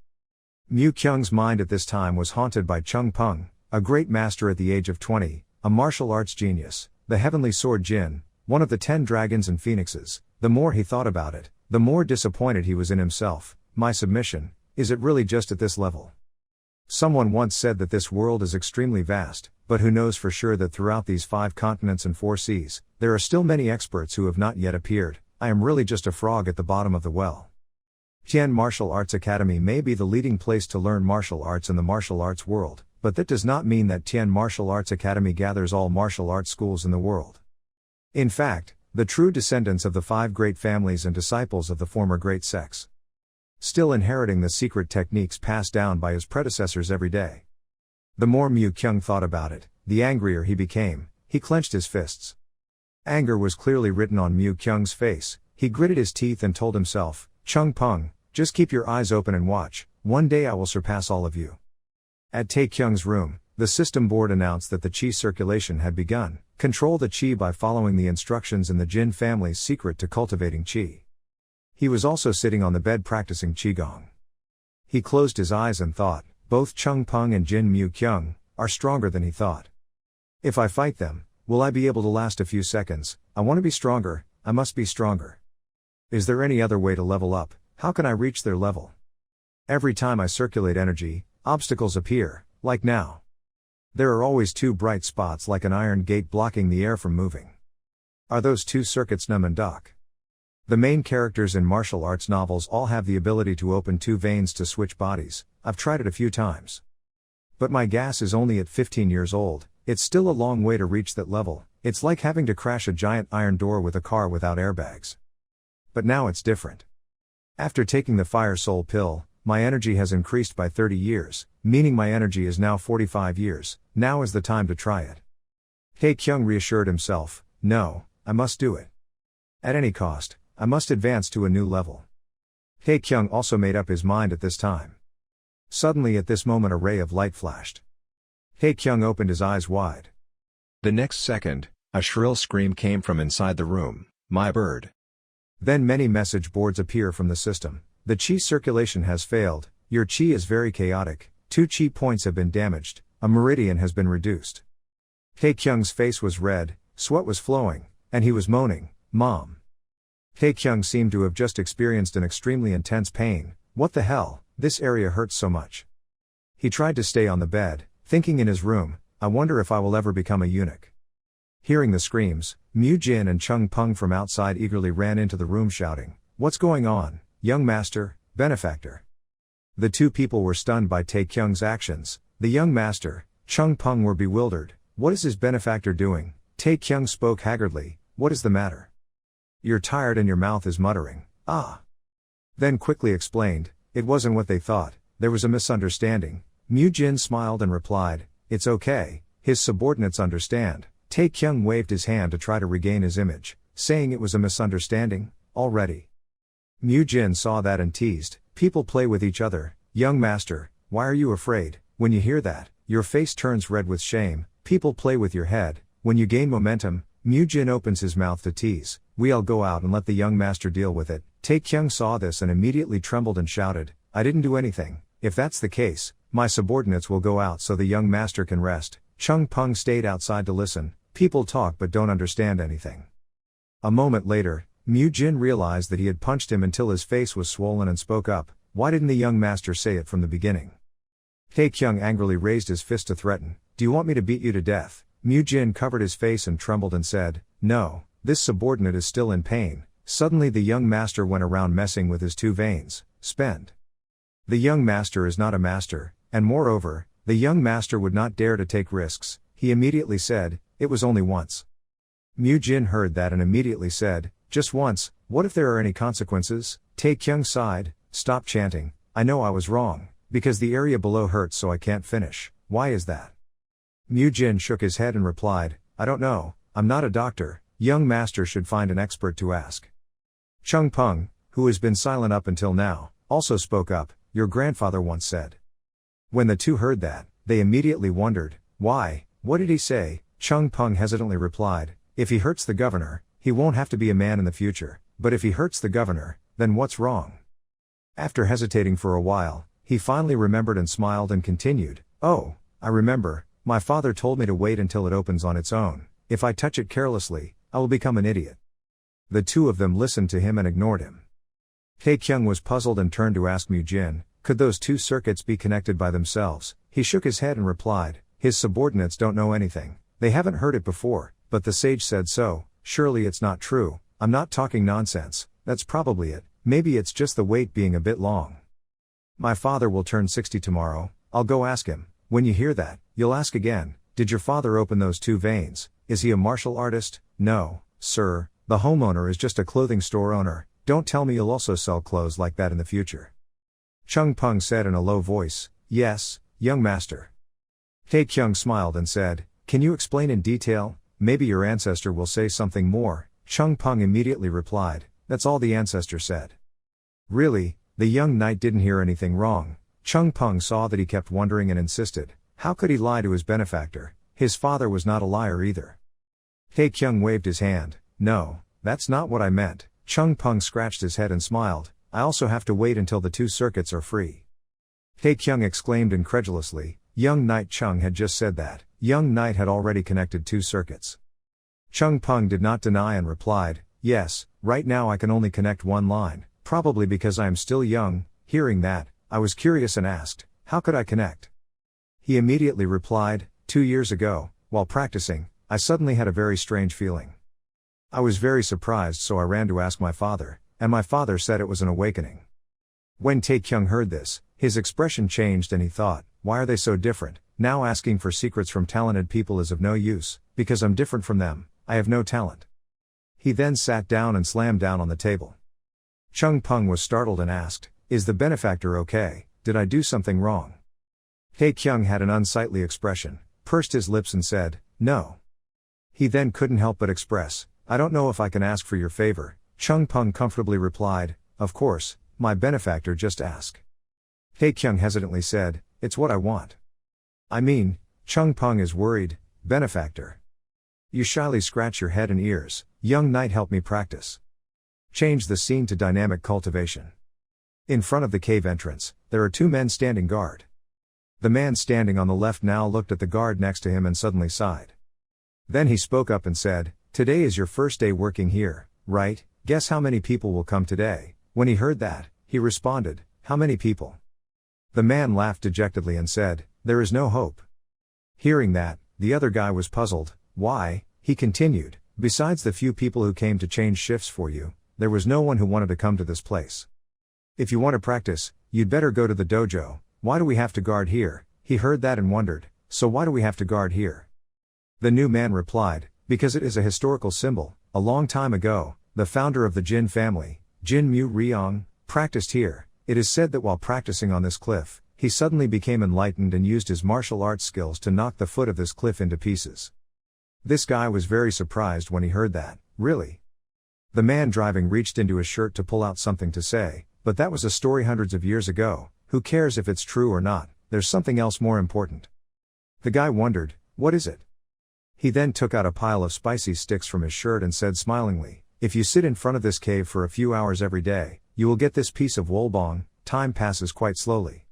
Mu Kyung's mind at this time was haunted by Chung Peng, a great master at the age of 20, a martial arts genius, the heavenly sword Jin, one of the 10 dragons and phoenixes. The more he thought about it, the more disappointed he was in himself. My submission, is it really just at this level? Someone once said that this world is extremely vast, but who knows for sure that throughout these 5 continents and 4 seas, there are still many experts who have not yet appeared. I am really just a frog at the bottom of the well. Tian Martial Arts Academy may be the leading place to learn martial arts in the martial arts world, but that does not mean that Tian Martial Arts Academy gathers all martial arts schools in the world. In fact, the true descendants of the 5 great families and disciples of the former great sects, still inheriting the secret techniques passed down by his predecessors every day. The more Mu Kyung thought about it, the angrier he became. He clenched his fists. Anger was clearly written on Mu Kyung's face. He gritted his teeth and told himself, Chung Peng, just keep your eyes open and watch, one day I will surpass all of you. At Tae Kyung's room, the system board announced that the Qi circulation had begun. Control the Qi by following the instructions in the Jin family's secret to cultivating Qi. He was also sitting on the bed practicing Qigong. He closed his eyes and thought, both Chung Peng and Jin Mu Kyung are stronger than he thought. If I fight them, will I be able to last a few seconds? I want to be stronger, I must be stronger. Is there any other way to level up? How can I reach their level? Every time I circulate energy, obstacles appear, like now. There are always 2 bright spots like an iron gate blocking the air from moving. Are those 2 circuits Num and Doc? The main characters in martial arts novels all have the ability to open 2 veins to switch bodies. I've tried it a few times. But my gas is only at 15 years old, it's still a long way to reach that level. It's like having to crash a giant iron door with a car without airbags. But now it's different. After taking the Fire Soul pill, my energy has increased by 30 years, meaning my energy is now 45 years, now is the time to try it. Taekyung reassured himself, no, I must do it. At any cost, I must advance to a new level. Taekyung also made up his mind at this time. Suddenly at this moment a ray of light flashed. Taekyung opened his eyes wide. The next second, a shrill scream came from inside the room, "My bird!" Then many message boards appear from the system. The chi circulation has failed, your chi is very chaotic, 2 chi points have been damaged, a meridian has been reduced. Taekyung's face was red, sweat was flowing, and he was moaning, "Mom." Taekyung seemed to have just experienced an extremely intense pain. What the hell, this area hurts so much. He tried to stay on the bed, thinking in his room, I wonder if I will ever become a eunuch. Hearing the screams, Mu Jin and Chung Peng from outside eagerly ran into the room shouting, "What's going on, young master, benefactor?" The two people were stunned by Taekyung's actions. The young master, Chung Peng were bewildered. What is his benefactor doing? Taekyung spoke haggardly, what is the matter? You're tired and your mouth is muttering, ah. Then quickly explained, it wasn't what they thought, there was a misunderstanding. Mu Jin smiled and replied, it's okay, his subordinates understand. Taekyung waved his hand to try to regain his image, saying it was a misunderstanding, already. Mu Jin saw that and teased, people play with each other, young master, why are you afraid? When you hear that, your face turns red with shame, people play with your head, when you gain momentum, Mu Jin opens his mouth to tease, we'll go out and let the young master deal with it. Taekyung saw this and immediately trembled and shouted, I didn't do anything, if that's the case, my subordinates will go out so the young master can rest. Chung Peng stayed outside to listen, people talk but don't understand anything. A moment later, Mu Jin realized that he had punched him until his face was swollen and spoke up, why didn't the young master say it from the beginning? Taekyung angrily raised his fist to threaten, do you want me to beat you to death? Mu Jin covered his face and trembled and said, no, this subordinate is still in pain. Suddenly the young master went around messing with his two veins, spend. The young master is not a master, and moreover, the young master would not dare to take risks, he immediately said, it was only once. Mu Jin heard that and immediately said, just once, what if there are any consequences? Taekyung sighed, stop chanting, I know I was wrong, because the area below hurts so I can't finish, why is that? Mu Jin shook his head and replied, I don't know, I'm not a doctor, young master should find an expert to ask. Chung Peng, who has been silent up until now, also spoke up, your grandfather once said. When the two heard that, they immediately wondered, why, what did he say? Chung Peng hesitantly replied, if he hurts the governor, he won't have to be a man in the future, but if he hurts the governor, then what's wrong? After hesitating for a while, he finally remembered and smiled and continued, oh, I remember, my father told me to wait until it opens on its own, if I touch it carelessly, I will become an idiot. The two of them listened to him and ignored him. Taekyung was puzzled and turned to ask Mu Jin, could those two circuits be connected by themselves? He shook his head and replied, his subordinates don't know anything, they haven't heard it before, but the sage said so, surely it's not true, I'm not talking nonsense, that's probably it, maybe it's just the wait being a bit long. My father will turn 60 tomorrow, I'll go ask him, when you hear that, you'll ask again, did your father open those two veins, is he a martial artist? No, sir, the homeowner is just a clothing store owner, don't tell me you'll also sell clothes like that in the future. Chung Peng said in a low voice, yes, young master. Taekyung smiled and said, can you explain in detail, maybe your ancestor will say something more. Chung Peng immediately replied, that's all the ancestor said. Really, the young knight didn't hear anything wrong. Chung Peng saw that he kept wondering and insisted, how could he lie to his benefactor? His father was not a liar either. Taekyung waved his hand, no, that's not what I meant. Chung Peng scratched his head and smiled, I also have to wait until the two circuits are free. Taekyung exclaimed incredulously, young knight Chung had just said that, young knight had already connected two circuits. Chung Peng did not deny and replied, yes, right now I can only connect one line, probably because I am still young. Hearing that, I was curious and asked, how could I connect? He immediately replied, 2 years ago, while practicing, I suddenly had a very strange feeling. I was very surprised so I ran to ask my father, and my father said it was an awakening. When Taekyung heard this, his expression changed and he thought, why are they so different? Now asking for secrets from talented people is of no use, because I'm different from them, I have no talent. He then sat down and slammed down on the table. Chung Peng was startled and asked, is the benefactor okay? Did I do something wrong? Tae-kyung had an unsightly expression, pursed his lips and said, no. He then couldn't help but express, I don't know if I can ask for your favor. Chung-pung comfortably replied, of course, my benefactor, just ask. Tae-kyung hesitantly said, it's what I want. I mean, Chung-pung is worried, benefactor. You shyly scratch your head and ears, young knight, help me practice. Change the scene to dynamic cultivation. In front of the cave entrance, there are two men standing guard. The man standing on the left now looked at the guard next to him and suddenly sighed. Then he spoke up and said, today is your first day working here, right? Guess how many people will come today? When he heard that, he responded, how many people? The man laughed dejectedly and said, there is no hope. Hearing that, the other guy was puzzled. Why? He continued, besides the few people who came to change shifts for you, there was no one who wanted to come to this place. If you want to practice, you'd better go to the dojo. Why do we have to guard here? He heard that and wondered, so why do we have to guard here? The new man replied, because it is a historical symbol. A long time ago, the founder of the Jin family, Jin Murim, practiced here. It is said that while practicing on this cliff, he suddenly became enlightened and used his martial arts skills to knock the foot of this cliff into pieces. This guy was very surprised when he heard that. Really? The man driving reached into his shirt to pull out something to say, but that was a story hundreds of years ago. Who cares if it's true or not? There's something else more important. The guy wondered, what is it? He then took out a pile of spicy sticks from his shirt and said smilingly, if you sit in front of this cave for a few hours every day, you will get this piece of wolbong. Time passes quite slowly.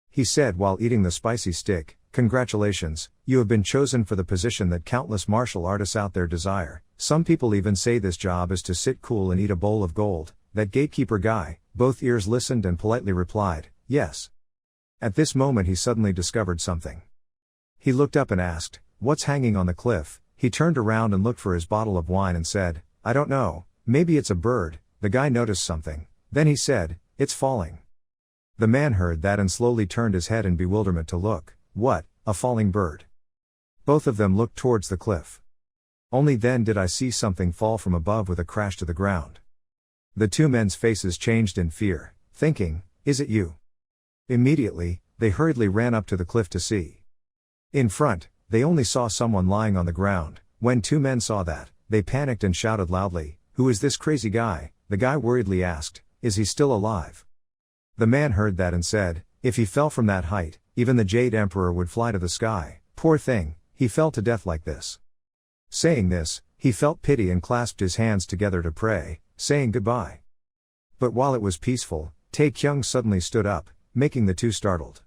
He said while eating the spicy stick, congratulations, you have been chosen for the position that countless martial artists out there desire. Some people even say this job is to sit cool and eat a bowl of gold. That gatekeeper guy, both ears listened and politely replied, yes. At this moment he suddenly discovered something. He looked up and asked, what's hanging on the cliff? He turned around and looked for his bottle of wine and said, I don't know, maybe it's a bird. The guy noticed something. Then he said, it's falling. The man heard that and slowly turned his head in bewilderment to look. What, a falling bird? Both of them looked towards the cliff. Only then did I see something fall from above with a crash to the ground. The two men's faces changed in fear, thinking, is it you? Immediately, they hurriedly ran up to the cliff to see. In front, they only saw someone lying on the ground. When two men saw that, they panicked and shouted loudly, who is this crazy guy? The guy worriedly asked, is he still alive? The man heard that and said, if he fell from that height, even the Jade Emperor would fly to the sky. Poor thing, he fell to death like this. Saying this, he felt pity and clasped his hands together to pray, saying goodbye. But while it was peaceful, Tae-kyung suddenly stood up, making the two startled.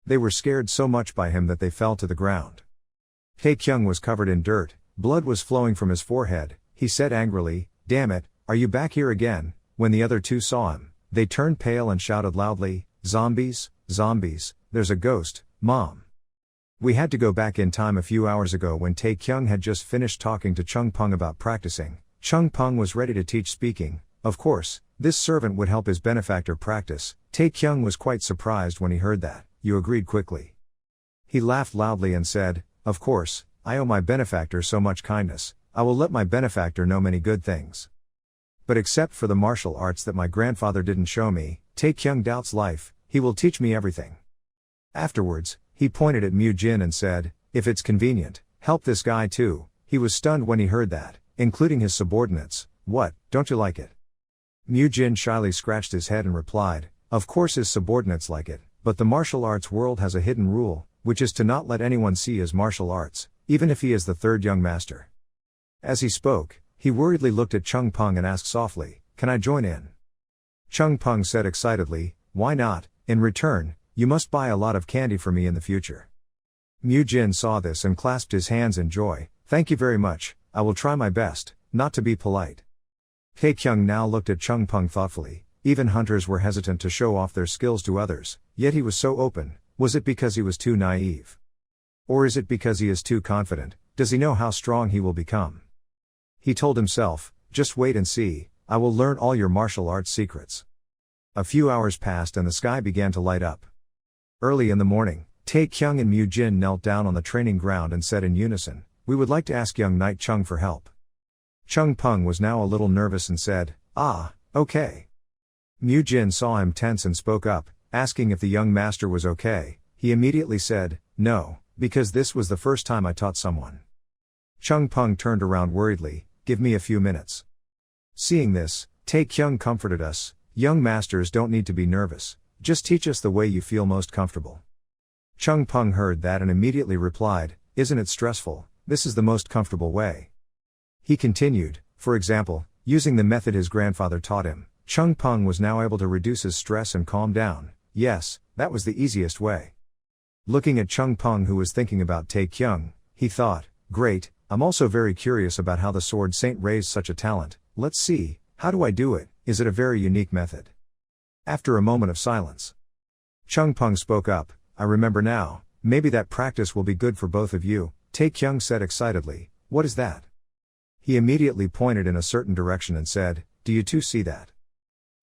They were scared so much by him that they fell to the ground. Tae-kyung was covered in dirt, blood was flowing from his forehead. He said angrily, damn it, are you back here again? When the other two saw him, they turned pale and shouted loudly, zombies, zombies, there's a ghost, Mom. We had to go back in time a few hours ago when Tae-kyung had just finished talking to Chung-pung about practicing. Chung-pung was ready to teach speaking. Of course, this servant would help his benefactor practice. Tae-kyung was quite surprised when he heard that. You agreed quickly. He laughed loudly and said, of course, I owe my benefactor so much kindness. I will let my benefactor know many good things. But except for the martial arts that my grandfather didn't show me, Tae-kyung doubts life. He will teach me everything. Afterwards, he pointed at Mu-jin and said, if it's convenient, help this guy too. He was stunned when he heard that, including his subordinates. What, don't you like it? Mu-jin shyly scratched his head and replied, of course his subordinates like it, but the martial arts world has a hidden rule, which is to not let anyone see his martial arts, even if he is the third young master. As he spoke, he worriedly looked at Chung-pung and asked softly, can I join in? Chung-pung said excitedly, why not? In return, you must buy a lot of candy for me in the future. Mu-jin saw this and clasped his hands in joy, thank you very much, I will try my best, not to be polite. Tae-kyung now looked at Chung-pung thoughtfully. Even hunters were hesitant to show off their skills to others, yet he was so open. Was it because he was too naive? Or is it because he is too confident? Does he know how strong he will become? He told himself, just wait and see, I will learn all your martial arts secrets. A few hours passed and the sky began to light up. Early in the morning, Tae-kyung and Mu-jin knelt down on the training ground and said in unison, we would like to ask young knight Chung for help. Chung-pung was now a little nervous and said, okay. Mu Jin saw him tense and spoke up, asking if the young master was okay. He immediately said, "No, because this was the first time I taught someone." Chung Peng turned around worriedly, "Give me a few minutes." Seeing this, Tae Kyung comforted us, "Young masters don't need to be nervous, just teach us the way you feel most comfortable." Chung Peng heard that and immediately replied, "Isn't it stressful? This is the most comfortable way." He continued, "For example, using the method his grandfather taught him, Chung Peng was now able to reduce his stress and calm down. Yes, that was the easiest way." Looking at Chung Peng, who was thinking about Tae Kyung, he thought, "Great, I'm also very curious about how the Sword Saint raised such a talent. Let's see, how do I do it? Is it a very unique method?" After a moment of silence, Chung Peng spoke up, "I remember now, maybe that practice will be good for both of you." Tae Kyung said excitedly, "What is that?" He immediately pointed in a certain direction and said, "Do you two see that?"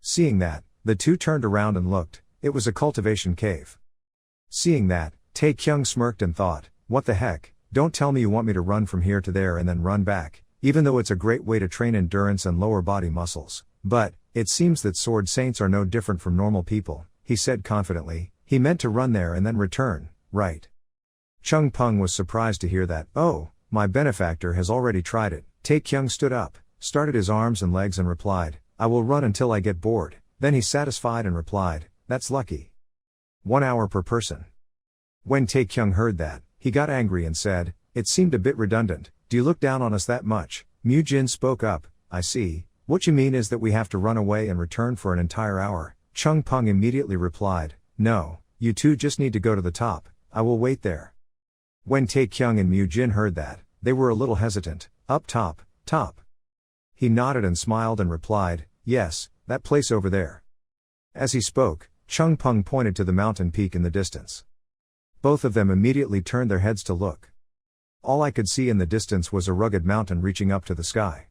Seeing that, the two turned around and looked. It was a cultivation cave. Seeing that, Tae Kyung smirked and thought, "What the heck, don't tell me you want me to run from here to there and then run back, even though it's a great way to train endurance and lower body muscles. But, it seems that Sword Saints are no different from normal people," he said confidently. He meant to run there and then return, right? Chung Peng was surprised to hear that. "Oh, my benefactor has already tried it." Tae Kyung stood up, started his arms and legs and replied, "I will run until I get bored." Then he satisfied and replied, "That's lucky. 1 hour per person." When Tae Kyung heard that, he got angry and said, "It seemed a bit redundant. Do you look down on us that much?" Mu Jin spoke up, "I see, what you mean is that we have to run away and return for an entire hour." Chung Peng immediately replied, "No, you two just need to go to the top, I will wait there." When Tae Kyung and Mu Jin heard that, they were a little hesitant. "Up top, top." He nodded and smiled and replied, "Yes, that place over there." As he spoke, Chung Peng pointed to the mountain peak in the distance. Both of them immediately turned their heads to look. All I could see in the distance was a rugged mountain reaching up to the sky.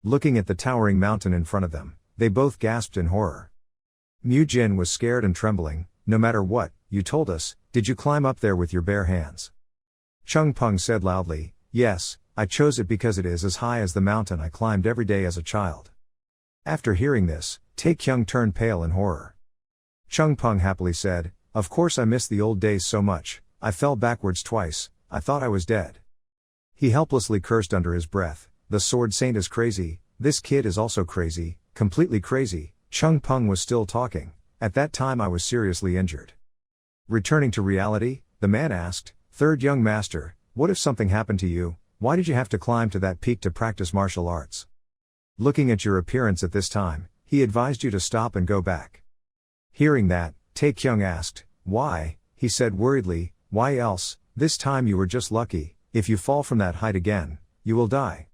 Looking at the towering mountain in front of them, they both gasped in horror. Mu Jin was scared and trembling. "No matter what, you told us, did you climb up there with your bare hands?" Chung Peng said loudly, "Yes, I chose it because it is as high as the mountain I climbed every day as a child." After hearing this, Tae Kyung turned pale in horror. Chung Peng happily said, "Of course I miss the old days so much. I fell backwards twice, I thought I was dead." He helplessly cursed under his breath, "The Sword Saint is crazy, this kid is also crazy, completely crazy." Chung Peng was still talking. "At that time I was seriously injured." Returning to reality, the man asked, "Third young master, what if something happened to you? Why did you have to climb to that peak to practice martial arts? Looking at your appearance at this time, he advised you to stop and go back." Hearing that, Tae Kyung asked, "Why?" He said worriedly, "Why else? This time you were just lucky. If you fall from that height again, you will die."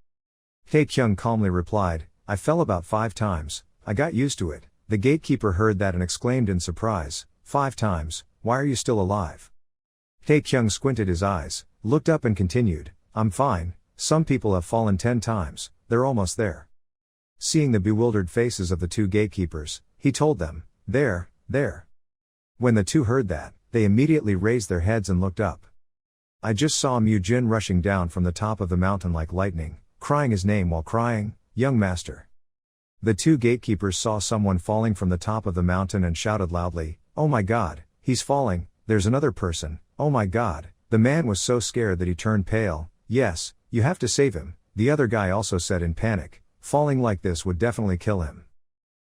Tae Kyung calmly replied, "I fell about 5 times, I got used to it." The gatekeeper heard that and exclaimed in surprise, "5 times, why are you still alive?" Tae Kyung squinted his eyes, looked up and continued, "I'm fine, some people have fallen 10 times, they're almost there." Seeing the bewildered faces of the two gatekeepers, he told them, There. When the two heard that, they immediately raised their heads and looked up. I just saw Mu Jin rushing down from the top of the mountain like lightning, crying his name while crying, "Young master." The two gatekeepers saw someone falling from the top of the mountain and shouted loudly, "Oh my God, he's falling, there's another person, oh my God." The man was so scared that he turned pale. "Yes, you have to save him," the other guy also said in panic. "Falling like this would definitely kill him."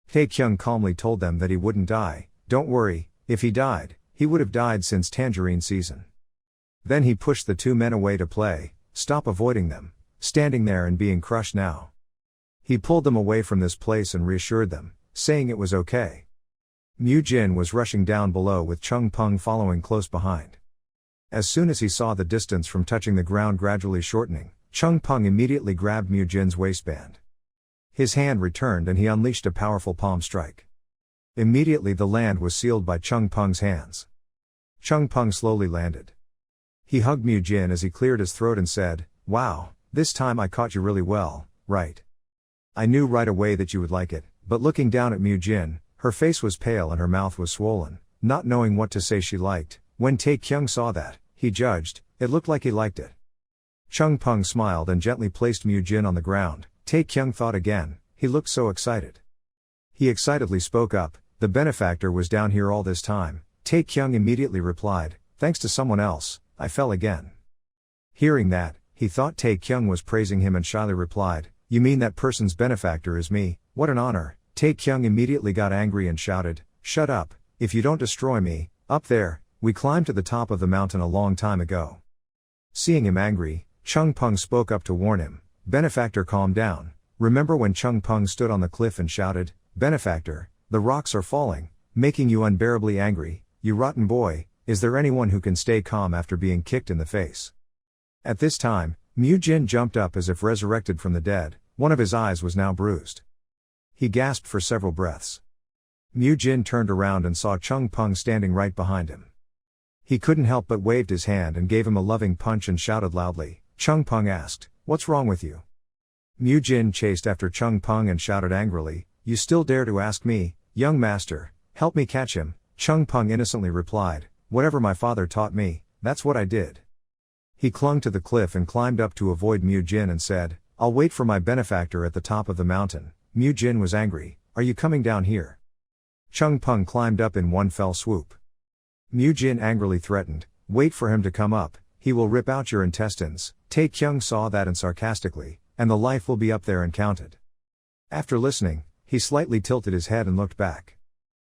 Tae Kyung calmly told them that he wouldn't die. "Don't worry, if he died, he would have died since tangerine season." Then he pushed the two men away to play. "Stop avoiding them, standing there and being crushed now." He pulled them away from this place and reassured them, saying it was okay. Mu Jin was rushing down below with Chung Peng following close behind. As soon as he saw the distance from touching the ground gradually shortening, Chung Peng immediately grabbed Mu Jin's waistband. His hand returned and he unleashed a powerful palm strike. Immediately the land was sealed by Chung Peng's hands. Chung Peng slowly landed. He hugged Mu Jin as he cleared his throat and said, "Wow, this time I caught you really well, right? I knew right away that you would like it." But looking down at Mu Jin, her face was pale and her mouth was swollen, not knowing what to say she liked. When Tae Kyung saw that, he judged, it looked like he liked it. Chung Peng smiled and gently placed Mu Jin on the ground. Tae Kyung thought again, he looked so excited. He excitedly spoke up, "The benefactor was down here all this time." Taekyung immediately replied, "Thanks to someone else, I fell again." Hearing that, he thought Taekyung was praising him and shyly replied, "You mean that person's benefactor is me? What an honor." Taekyung immediately got angry and shouted, "Shut up, if you don't destroy me, up there, we climbed to the top of the mountain a long time ago." Seeing him angry, Chung Peng spoke up to warn him, "Benefactor, calm down." Remember when Chung Peng stood on the cliff and shouted, "Benefactor, the rocks are falling, making you unbearably angry, you rotten boy, is there anyone who can stay calm after being kicked in the face?" At this time, Mu Jin jumped up as if resurrected from the dead, one of his eyes was now bruised. He gasped for several breaths. Mu Jin turned around and saw Chung Peng standing right behind him. He couldn't help but waved his hand and gave him a loving punch and shouted loudly. Chung Peng asked, "What's wrong with you?" Mu Jin chased after Chung Peng and shouted angrily, "You still dare to ask me, young master, help me catch him?" Chung Peng innocently replied, "Whatever my father taught me, that's what I did." He clung to the cliff and climbed up to avoid Mu Jin and said, "I'll wait for my benefactor at the top of the mountain." Mu Jin was angry, "Are you coming down here?" Chung Peng climbed up in one fell swoop. Mu Jin angrily threatened, "Wait for him to come up, he will rip out your intestines." Taekyung saw that and sarcastically, "And the life will be up there and counted." After listening, he slightly tilted his head and looked back.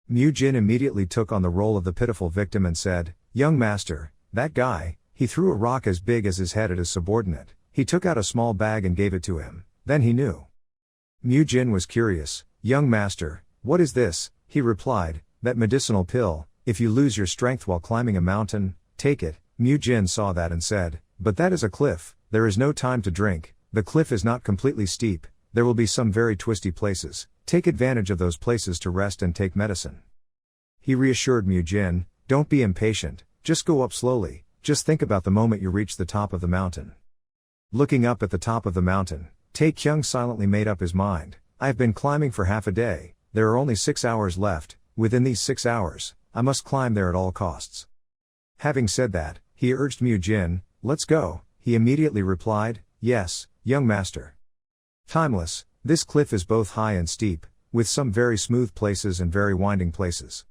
Mu Jin immediately took on the role of the pitiful victim and said, "Young master, that guy," he threw a rock as big as his head at his subordinate. He took out a small bag and gave it to him. Then he knew. Mu Jin was curious, "Young master, what is this?" He replied, "That medicinal pill, if you lose your strength while climbing a mountain, take it." Mu Jin saw that and said, "But that is a cliff, there is no time to drink, the cliff is not completely steep, there will be some very twisty places, take advantage of those places to rest and take medicine." He reassured Mu Jin, "Don't be impatient, just go up slowly, just think about the moment you reach the top of the mountain." Looking up at the top of the mountain, Taekyung silently made up his mind, "I have been climbing for half a day, there are only 6 hours left, within these 6 hours, I must climb there at all costs." Having said that, he urged Mu Jin, "Let's go." He immediately replied, "Yes, young master." Timeless, this cliff is both high and steep, with some very smooth places and very winding places.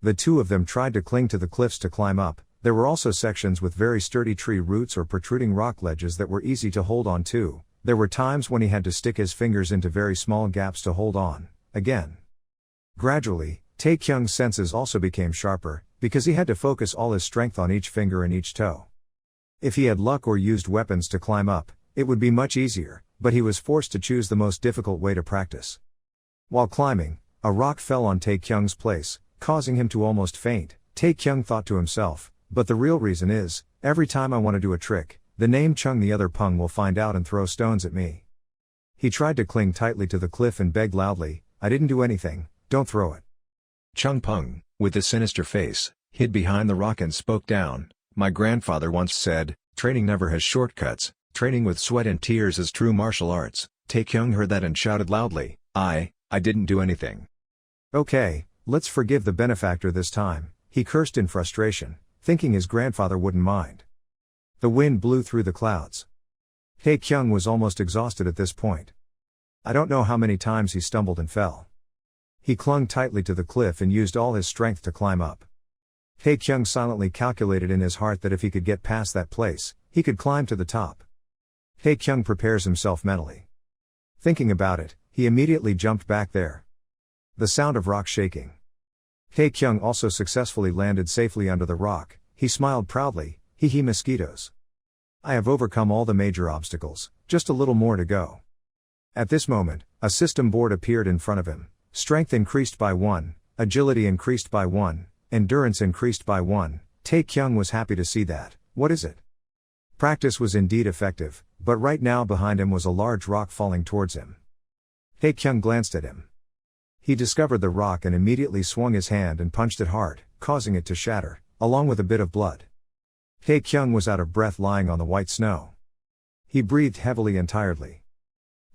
The two of them tried to cling to the cliffs to climb up. There were also sections with very sturdy tree roots or protruding rock ledges that were easy to hold on to. There were times when he had to stick his fingers into very small gaps to hold on, again. Gradually, Taekyung's senses also became sharper, because he had to focus all his strength on each finger and each toe. If he had luck or used weapons to climb up, it would be much easier, but he was forced to choose the most difficult way to practice. While climbing, a rock fell on Taekyung's place, causing him to almost faint. Taekyung thought to himself, "But the real reason is, every time I want to do a trick, the name Chung the other Peng will find out and throw stones at me." He tried to cling tightly to the cliff and begged loudly, "I didn't do anything, don't throw it." Chung Peng, with a sinister face, hid behind the rock and spoke down, "My grandfather once said, training never has shortcuts, training with sweat and tears is true martial arts." Taekyung heard that and shouted loudly, I didn't do anything." "Okay, let's forgive the benefactor this time," he cursed in frustration, thinking his grandfather wouldn't mind. The wind blew through the clouds. Taekyung was almost exhausted at this point. I don't know how many times he stumbled and fell. He clung tightly to the cliff and used all his strength to climb up. Taekyung silently calculated in his heart that if he could get past that place, he could climb to the top. Taekyung prepares himself mentally. Thinking about it, he immediately jumped back there. The sound of rock shaking. Taekyung also successfully landed safely under the rock. He smiled proudly, "Hee mosquitoes. I have overcome all the major obstacles, just a little more to go." At this moment, a system board appeared in front of him. Strength increased by 1, agility increased by 1, endurance increased by 1. Taekyung was happy to see that. What is it? Practice was indeed effective, but right now behind him was a large rock falling towards him. Taekyung glanced at him. He discovered the rock and immediately swung his hand and punched it hard, causing it to shatter, along with a bit of blood. Taekyung was out of breath lying on the white snow. He breathed heavily and tiredly.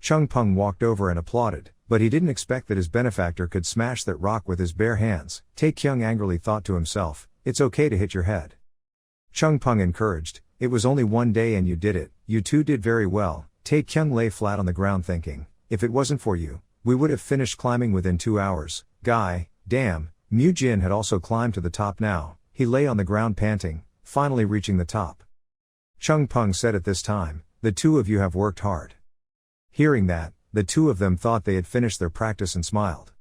Chung Peng walked over and applauded, but he didn't expect that his benefactor could smash that rock with his bare hands. Taekyung angrily thought to himself, "It's okay to hit your head." Chung Peng encouraged, "It was only one day and you did it, you two did very well." Taekyung lay flat on the ground thinking, if it wasn't for you, We would have finished climbing within 2 hours, guy, damn. Mu Jin had also climbed to the top now, he lay on the ground panting, finally reaching the top. Chung Peng said at this time, the two of you have worked hard. Hearing that, the two of them thought they had finished their practice and smiled.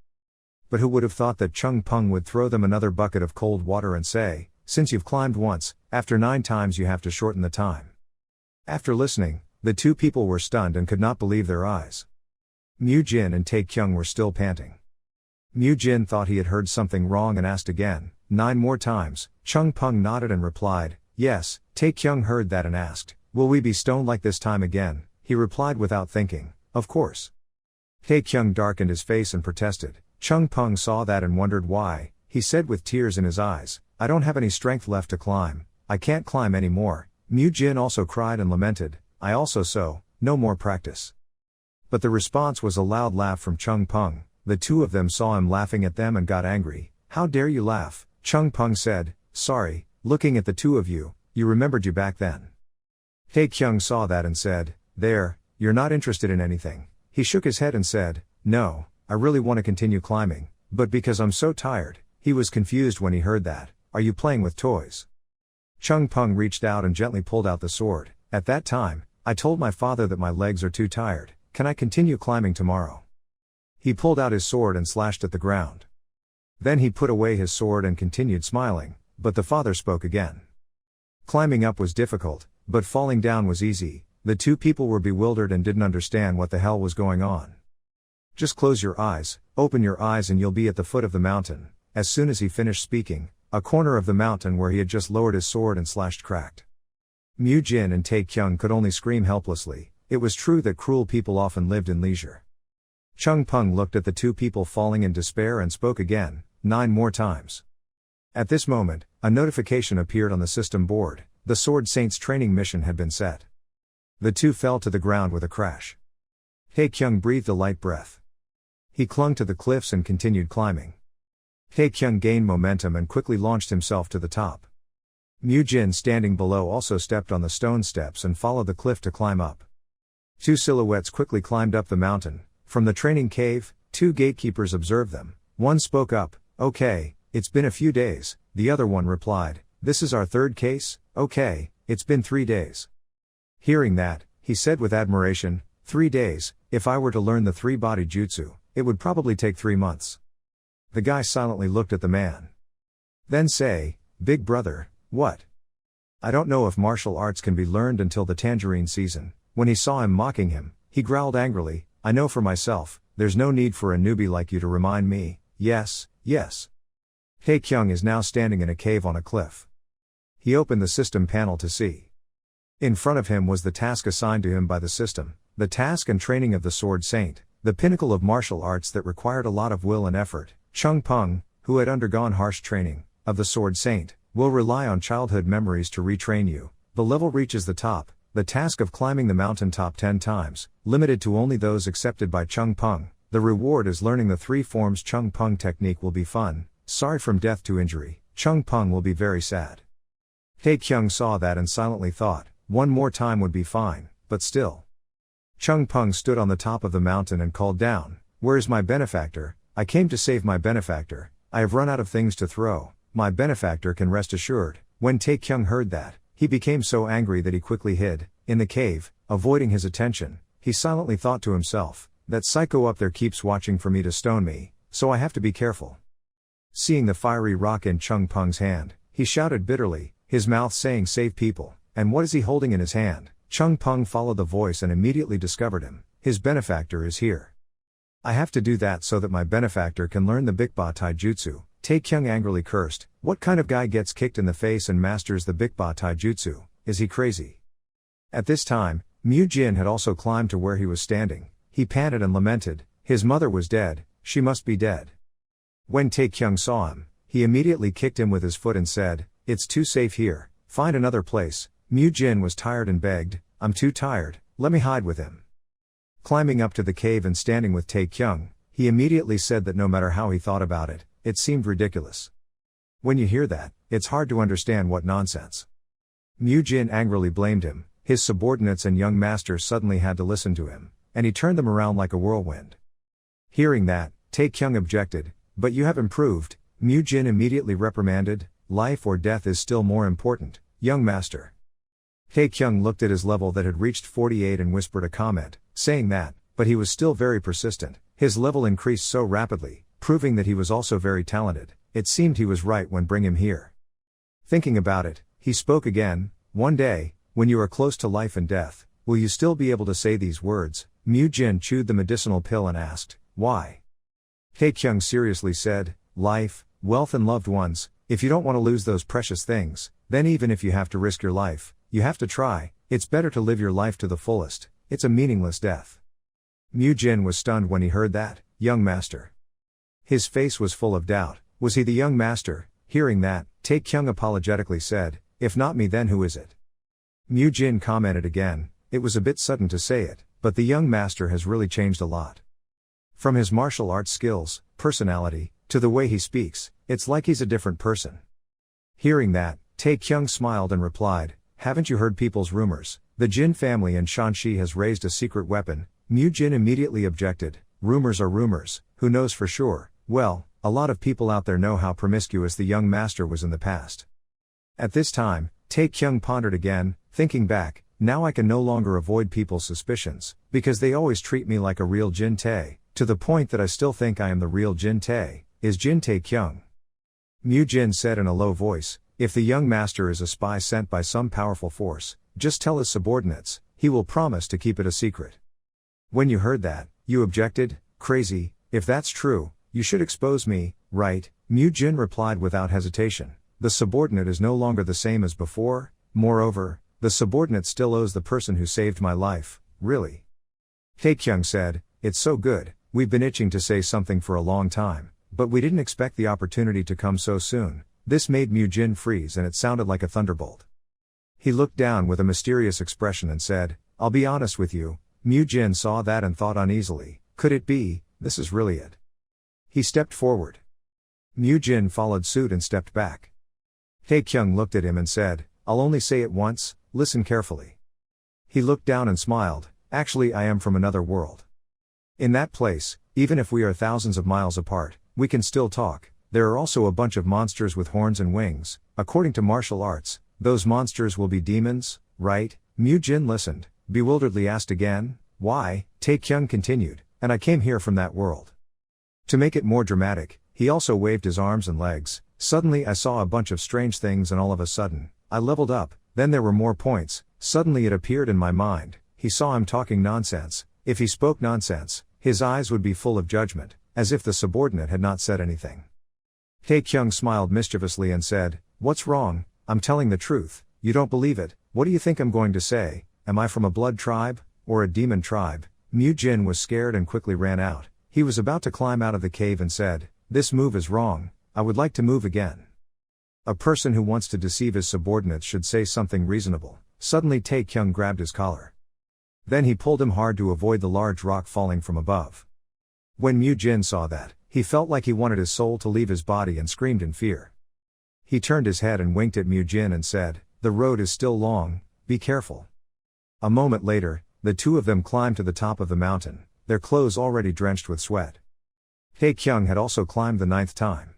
But who would have thought that Chung Peng would throw them another bucket of cold water and say, since you've climbed once, after 9 times you have to shorten the time. After listening, the two people were stunned and could not believe their eyes. Mu Jin and Tae Kyung were still panting. Mu Jin thought he had heard something wrong and asked again, 9 more times. Chung Peng nodded and replied, yes. Tae Kyung heard that and asked, will we be stoned like this time again? He replied without thinking, of course. Tae Kyung darkened his face and protested. Chung Peng saw that and wondered why. He said with tears in his eyes, I don't have any strength left to climb, I can't climb anymore. Mu Jin also cried and lamented, I also so, no more practice. But the response was a loud laugh from Chung Peng. The two of them saw him laughing at them and got angry. How dare you laugh? Chung Peng said, sorry, looking at the two of you, you remembered you back then. Tae Kyung saw that and said, there, you're not interested in anything. He shook his head and said, no, I really want to continue climbing, but because I'm so tired. He was confused when he heard that. Are you playing with toys? Chung Peng reached out and gently pulled out the sword. At that time, I told my father that my legs are too tired. Can I continue climbing tomorrow? He pulled out his sword and slashed at the ground. Then he put away his sword and continued smiling, but the father spoke again. Climbing up was difficult, but falling down was easy. The two people were bewildered and didn't understand what the hell was going on. Just close your eyes, open your eyes and you'll be at the foot of the mountain. As soon as he finished speaking, a corner of the mountain where he had just lowered his sword and slashed cracked. Mu Jin and Tae Kyung could only scream helplessly. It was true that cruel people often lived in leisure. Chung Peng looked at the two people falling in despair and spoke again, 9 more times. At this moment, a notification appeared on the system board. The Sword Saint's training mission had been set. The two fell to the ground with a crash. Tae Kyung breathed a light breath. He clung to the cliffs and continued climbing. Tae Kyung gained momentum and quickly launched himself to the top. Mu Jin standing below also stepped on the stone steps and followed the cliff to climb up. 2 silhouettes quickly climbed up the mountain. From the training cave, 2 gatekeepers observed them. One spoke up, okay, it's been a few days. The other one replied, this is our 3rd case, okay, it's been 3 days. Hearing that, he said with admiration, 3 days, if I were to learn the 3-body jutsu, it would probably take 3 months. The guy silently looked at the man. Then say, big brother, what? I don't know if martial arts can be learned until the tangerine season. When he saw him mocking him, he growled angrily, I know for myself, there's no need for a newbie like you to remind me. Yes, yes. Tae Kyung is now standing in a cave on a cliff. He opened the system panel to see. In front of him was the task assigned to him by the system, the task and training of the Sword Saint, the pinnacle of martial arts that required a lot of will and effort. Chung Peng, who had undergone harsh training, of the Sword Saint, will rely on childhood memories to retrain you. The level reaches the top, the task of climbing the mountaintop 10 times, limited to only those accepted by Chung Peng. The reward is learning the 3 forms Chung Peng technique will be fun. Sorry from death to injury, Chung Peng will be very sad. Tae Kyung saw that and silently thought, 1 more time would be fine, but still. Chung Peng stood on the top of the mountain and called down, where is my benefactor? I came to save my benefactor. I have run out of things to throw. My benefactor can rest assured. When Tae Kyung heard that, he became so angry that he quickly hid, in the cave, avoiding his attention. He silently thought to himself, that psycho up there keeps watching for me to stone me, so I have to be careful. Seeing the fiery rock in Chung Peng's hand, he shouted bitterly, his mouth saying save people, and what is he holding in his hand? Chung Peng followed the voice and immediately discovered him. His benefactor is here. I have to do that so that my benefactor can learn the Bikba Taijutsu. Tae Kyung angrily cursed, what kind of guy gets kicked in the face and masters the Bikba Taijutsu? Is he crazy? At this time, Mu Jin had also climbed to where he was standing. He panted and lamented, his mother was dead, she must be dead. When Tae Kyung saw him, he immediately kicked him with his foot and said, it's too safe here, find another place. Mu Jin was tired and begged, I'm too tired, let me hide with him. Climbing up to the cave and standing with Tae Kyung, he immediately said that no matter how he thought about it, it seemed ridiculous. When you hear that, it's hard to understand what nonsense. Mu Jin angrily blamed him, his subordinates and young masters suddenly had to listen to him, and he turned them around like a whirlwind. Hearing that, Taekyung objected, but you have improved. Mu Jin immediately reprimanded, life or death is still more important, young master. Taekyung looked at his level that had reached 48 and whispered a comment, saying that, but he was still very persistent. His level increased so rapidly, proving that he was also very talented. It seemed he was right when bring him here. Thinking about it, he spoke again, one day, when you are close to life and death, will you still be able to say these words? Mu Jin chewed the medicinal pill and asked, why? Taekyung seriously said, life, wealth and loved ones, if you don't want to lose those precious things, then even if you have to risk your life, you have to try. It's better to live your life to the fullest. It's a meaningless death. Mu Jin was stunned when he heard that, young master. His face was full of doubt. Was he the young master? Hearing that, Taekyung apologetically said, if not me then who is it? Mu Jin commented again, it was a bit sudden to say it, but the young master has really changed a lot. From his martial arts skills, personality, to the way he speaks, it's like he's a different person. Hearing that, Taekyung smiled and replied, haven't you heard people's rumors? The Jin family in Shanxi has raised a secret weapon. Mu Jin immediately objected, rumors are rumors, who knows for sure? Well, a lot of people out there know how promiscuous the young master was in the past. At this time, Taekyung pondered again, thinking back, now I can no longer avoid people's suspicions, because they always treat me like a real Jin Tae, to the point that I still think I am the real Jin Tae, is Jin Taekyung. Mu Jin said in a low voice, if the young master is a spy sent by some powerful force, just tell his subordinates, he will promise to keep it a secret. When you heard that, you objected, crazy, if that's true, you should expose me, right? Mu Jin replied without hesitation, the subordinate is no longer the same as before, moreover, the subordinate still owes the person who saved my life, really. Taekyung said, it's so good, we've been itching to say something for a long time, but we didn't expect the opportunity to come so soon. This made Mu Jin freeze and it sounded like a thunderbolt. He looked down with a mysterious expression and said, I'll be honest with you. Mu Jin saw that and thought uneasily, could it be, this is really it? He stepped forward. Mu Jin followed suit and stepped back. Taekyung looked at him and said, I'll only say it once, listen carefully. He looked down and smiled, actually I am from another world. In that place, even if we are thousands of miles apart, we can still talk. There are also a bunch of monsters with horns and wings. According to martial arts, those monsters will be demons, right? Mu Jin listened, bewilderedly asked again, why? Taekyung continued, and I came here from that world. To make it more dramatic, he also waved his arms and legs. Suddenly I saw a bunch of strange things and all of a sudden, I leveled up, then there were more points. Suddenly it appeared in my mind, he saw him talking nonsense. If he spoke nonsense, his eyes would be full of judgment, as if the subordinate had not said anything. Taekyung smiled mischievously and said, what's wrong? I'm telling the truth, you don't believe it, what do you think I'm going to say? Am I from a blood tribe, or a demon tribe? Mu Jin was scared and quickly ran out. He was about to climb out of the cave and said, this move is wrong, I would like to move again. A person who wants to deceive his subordinates should say something reasonable. Suddenly Taekyung grabbed his collar. Then he pulled him hard to avoid the large rock falling from above. When Mu Jin saw that, he felt like he wanted his soul to leave his body and screamed in fear. He turned his head and winked at Mu Jin and said, the road is still long, be careful. A moment later, the two of them climbed to the top of the mountain, their clothes already drenched with sweat. Taekyung had also climbed the 9th time.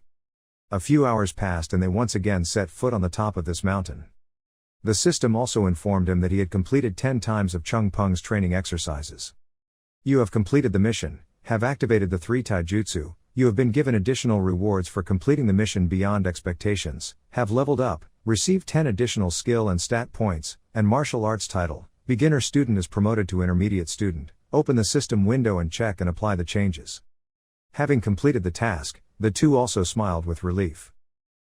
A few hours passed and they once again set foot on the top of this mountain. The system also informed him that he had completed 10 times of Chung Peng's training exercises. You have completed the mission, have activated the 3 taijutsu, you have been given additional rewards for completing the mission beyond expectations, have leveled up, received 10 additional skill and stat points, and martial arts title. Beginner student is promoted to intermediate student. Open the system window and check and apply the changes. Having completed the task, the two also smiled with relief.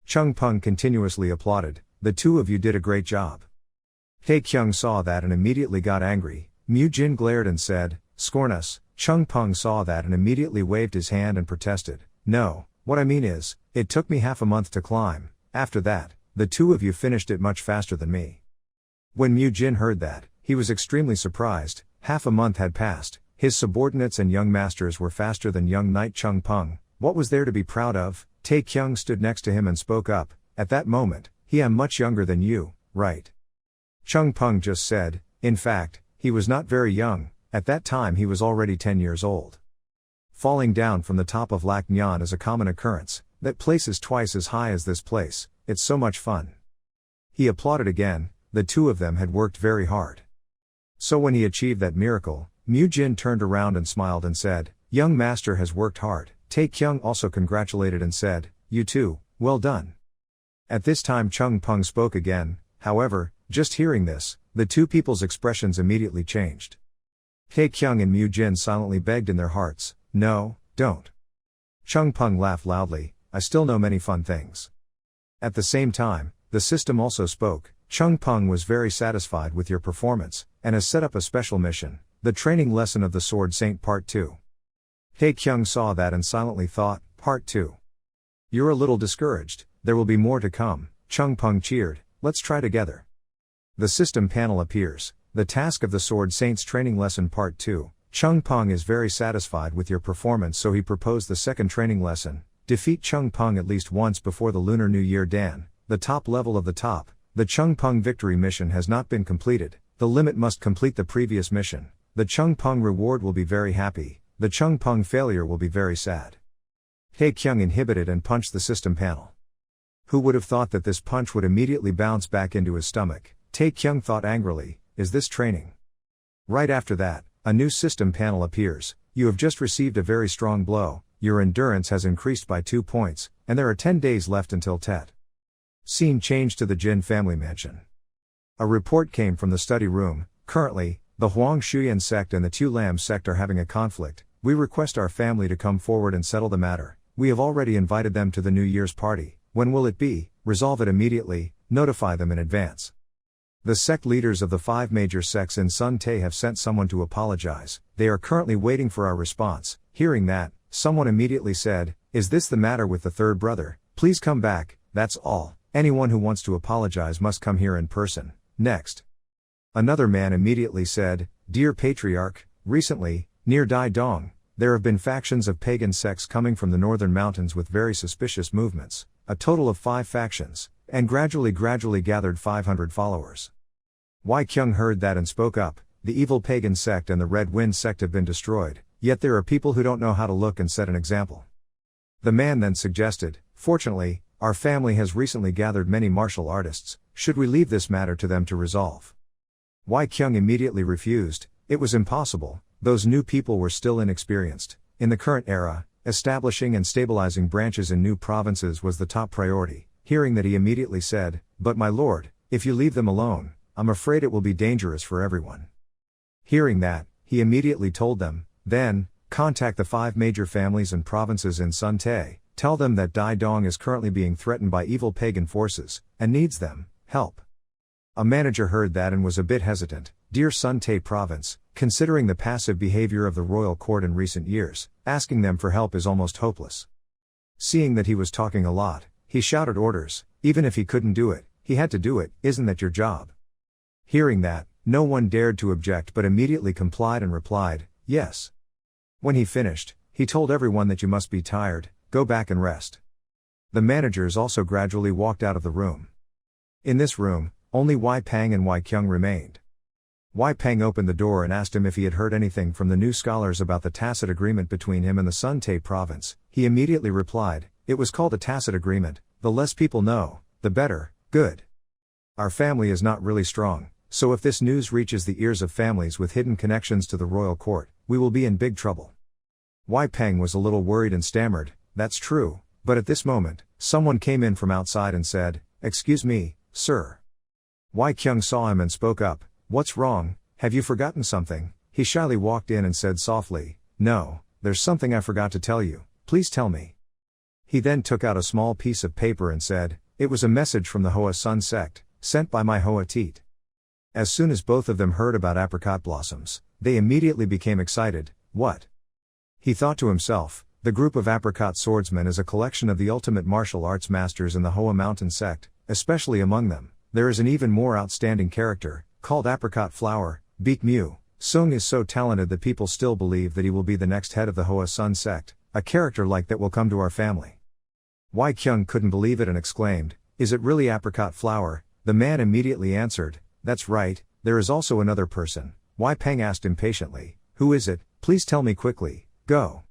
Chung Peng continuously applauded, the two of you did a great job. Taekyung saw that and immediately got angry. Mu Jin glared and said, scorn us. Chung Peng saw that and immediately waved his hand and protested, no, what I mean is, it took me half a month to climb. After that, the two of you finished it much faster than me. When Mu Jin heard that, he was extremely surprised. Half a month had passed, his subordinates and young masters were faster than young knight Chung Peng. What was there to be proud of? Taekyung stood next to him and spoke up, at that moment, he am much younger than you, right? Chung Peng just said, in fact, he was not very young, at that time he was already 10 years old. falling down from the top of Lac Nyan is a common occurrence. That place is twice as high as this place, it's so much fun. He applauded again, the two of them had worked very hard. So when he achieved that miracle, Mu Jin turned around and smiled and said, young master has worked hard. Tae Kyung also congratulated and said, you too, well done. At this time Chung Pung spoke again, however, just hearing this, the two people's expressions immediately changed. Tae Kyung and Mu Jin silently begged in their hearts, no, don't. Chung Pung laughed loudly, I still know many fun things. At the same time, the system also spoke, Chung Pung was very satisfied with your performance, and has set up a special mission, the training lesson of the Sword Saint Part 2. Tae Kyung saw that and silently thought, Part 2. You're a little discouraged, there will be more to come. Chung Pung cheered, let's try together. The system panel appears, the task of the Sword Saint's training lesson Part 2. Chung Pung is very satisfied with your performance, so he proposed the second training lesson, defeat Chung Pung at least once before the Lunar New Year Dan, the top level of the top. The Chung Pung victory mission has not been completed, the limit must complete the previous mission. The Chung Pung reward will be very happy, the Chung Pung failure will be very sad. Tae Kyung inhibited and punched the system panel. Who would have thought that this punch would immediately bounce back into his stomach? Tae Kyung thought angrily, is this training? Right after that, a new system panel appears, you have just received a very strong blow, your endurance has increased by 2 points, and there are 10 days left until Tet. Scene changed to the Jin family mansion. A report came from the study room, currently, the Huang Shuyan sect and the Tu Lam sect are having a conflict, we request our family to come forward and settle the matter, we have already invited them to the New Year's party, when will it be, resolve it immediately, notify them in advance. The sect leaders of the 5 major sects in Sun Tae have sent someone to apologize, they are currently waiting for our response. Hearing that, someone immediately said, is this the matter with the third brother? Please come back, that's all, anyone who wants to apologize must come here in person. Next. Another man immediately said, dear Patriarch, recently, near Dai Dong, there have been factions of pagan sects coming from the northern mountains with very suspicious movements, a total of 5 factions, and gradually gathered 500 followers. Wai Kyung heard that and spoke up, the evil pagan sect and the Red Wind sect have been destroyed, yet there are people who don't know how to look and set an example. The man then suggested, fortunately, our family has recently gathered many martial artists, should we leave this matter to them to resolve? Wai Kyung immediately refused, it was impossible, those new people were still inexperienced. In the current era, establishing and stabilizing branches in new provinces was the top priority. Hearing that he immediately said, but my lord, if you leave them alone, I'm afraid it will be dangerous for everyone. Hearing that, he immediately told them, then, contact the 5 major families and provinces in Sun Tae, tell them that Dai Dong is currently being threatened by evil pagan forces, and needs them, help. A manager heard that and was a bit hesitant, dear Sun Tae province, considering the passive behavior of the royal court in recent years, asking them for help is almost hopeless. Seeing that he was talking a lot, he shouted orders, even if he couldn't do it, he had to do it, isn't that your job? Hearing that, no one dared to object but immediately complied and replied, yes. When he finished, he told everyone that you must be tired, go back and rest. The managers also gradually walked out of the room. In this room, only Wai Pang and Wai Kyung remained. Wai Pang opened the door and asked him if he had heard anything from the new scholars about the tacit agreement between him and the Sun Tae province. He immediately replied, it was called a tacit agreement, the less people know, the better, good. Our family is not really strong, so if this news reaches the ears of families with hidden connections to the royal court, we will be in big trouble. Wai Pang was a little worried and stammered, that's true, but at this moment, someone came in from outside and said, excuse me, sir. Wai Kyung saw him and spoke up, what's wrong, have you forgotten something? He shyly walked in and said softly, no, there's something I forgot to tell you, please tell me. He then took out a small piece of paper and said, it was a message from the Hoa Sun sect, sent by my Hoa Teet. As soon as both of them heard about apricot blossoms, they immediately became excited, what? He thought to himself, the group of apricot swordsmen is a collection of the ultimate martial arts masters in the Hoa Mountain sect, especially among them, there is an even more outstanding character, called Apricot Flower, Beek Mu. Sung is so talented that people still believe that he will be the next head of the Hoa Sun sect, a character like that will come to our family. Wai Kyung couldn't believe it and exclaimed, is it really Apricot Flower? The man immediately answered, that's right, there is also another person. Wai Peng asked impatiently, who is it, please tell me quickly, go.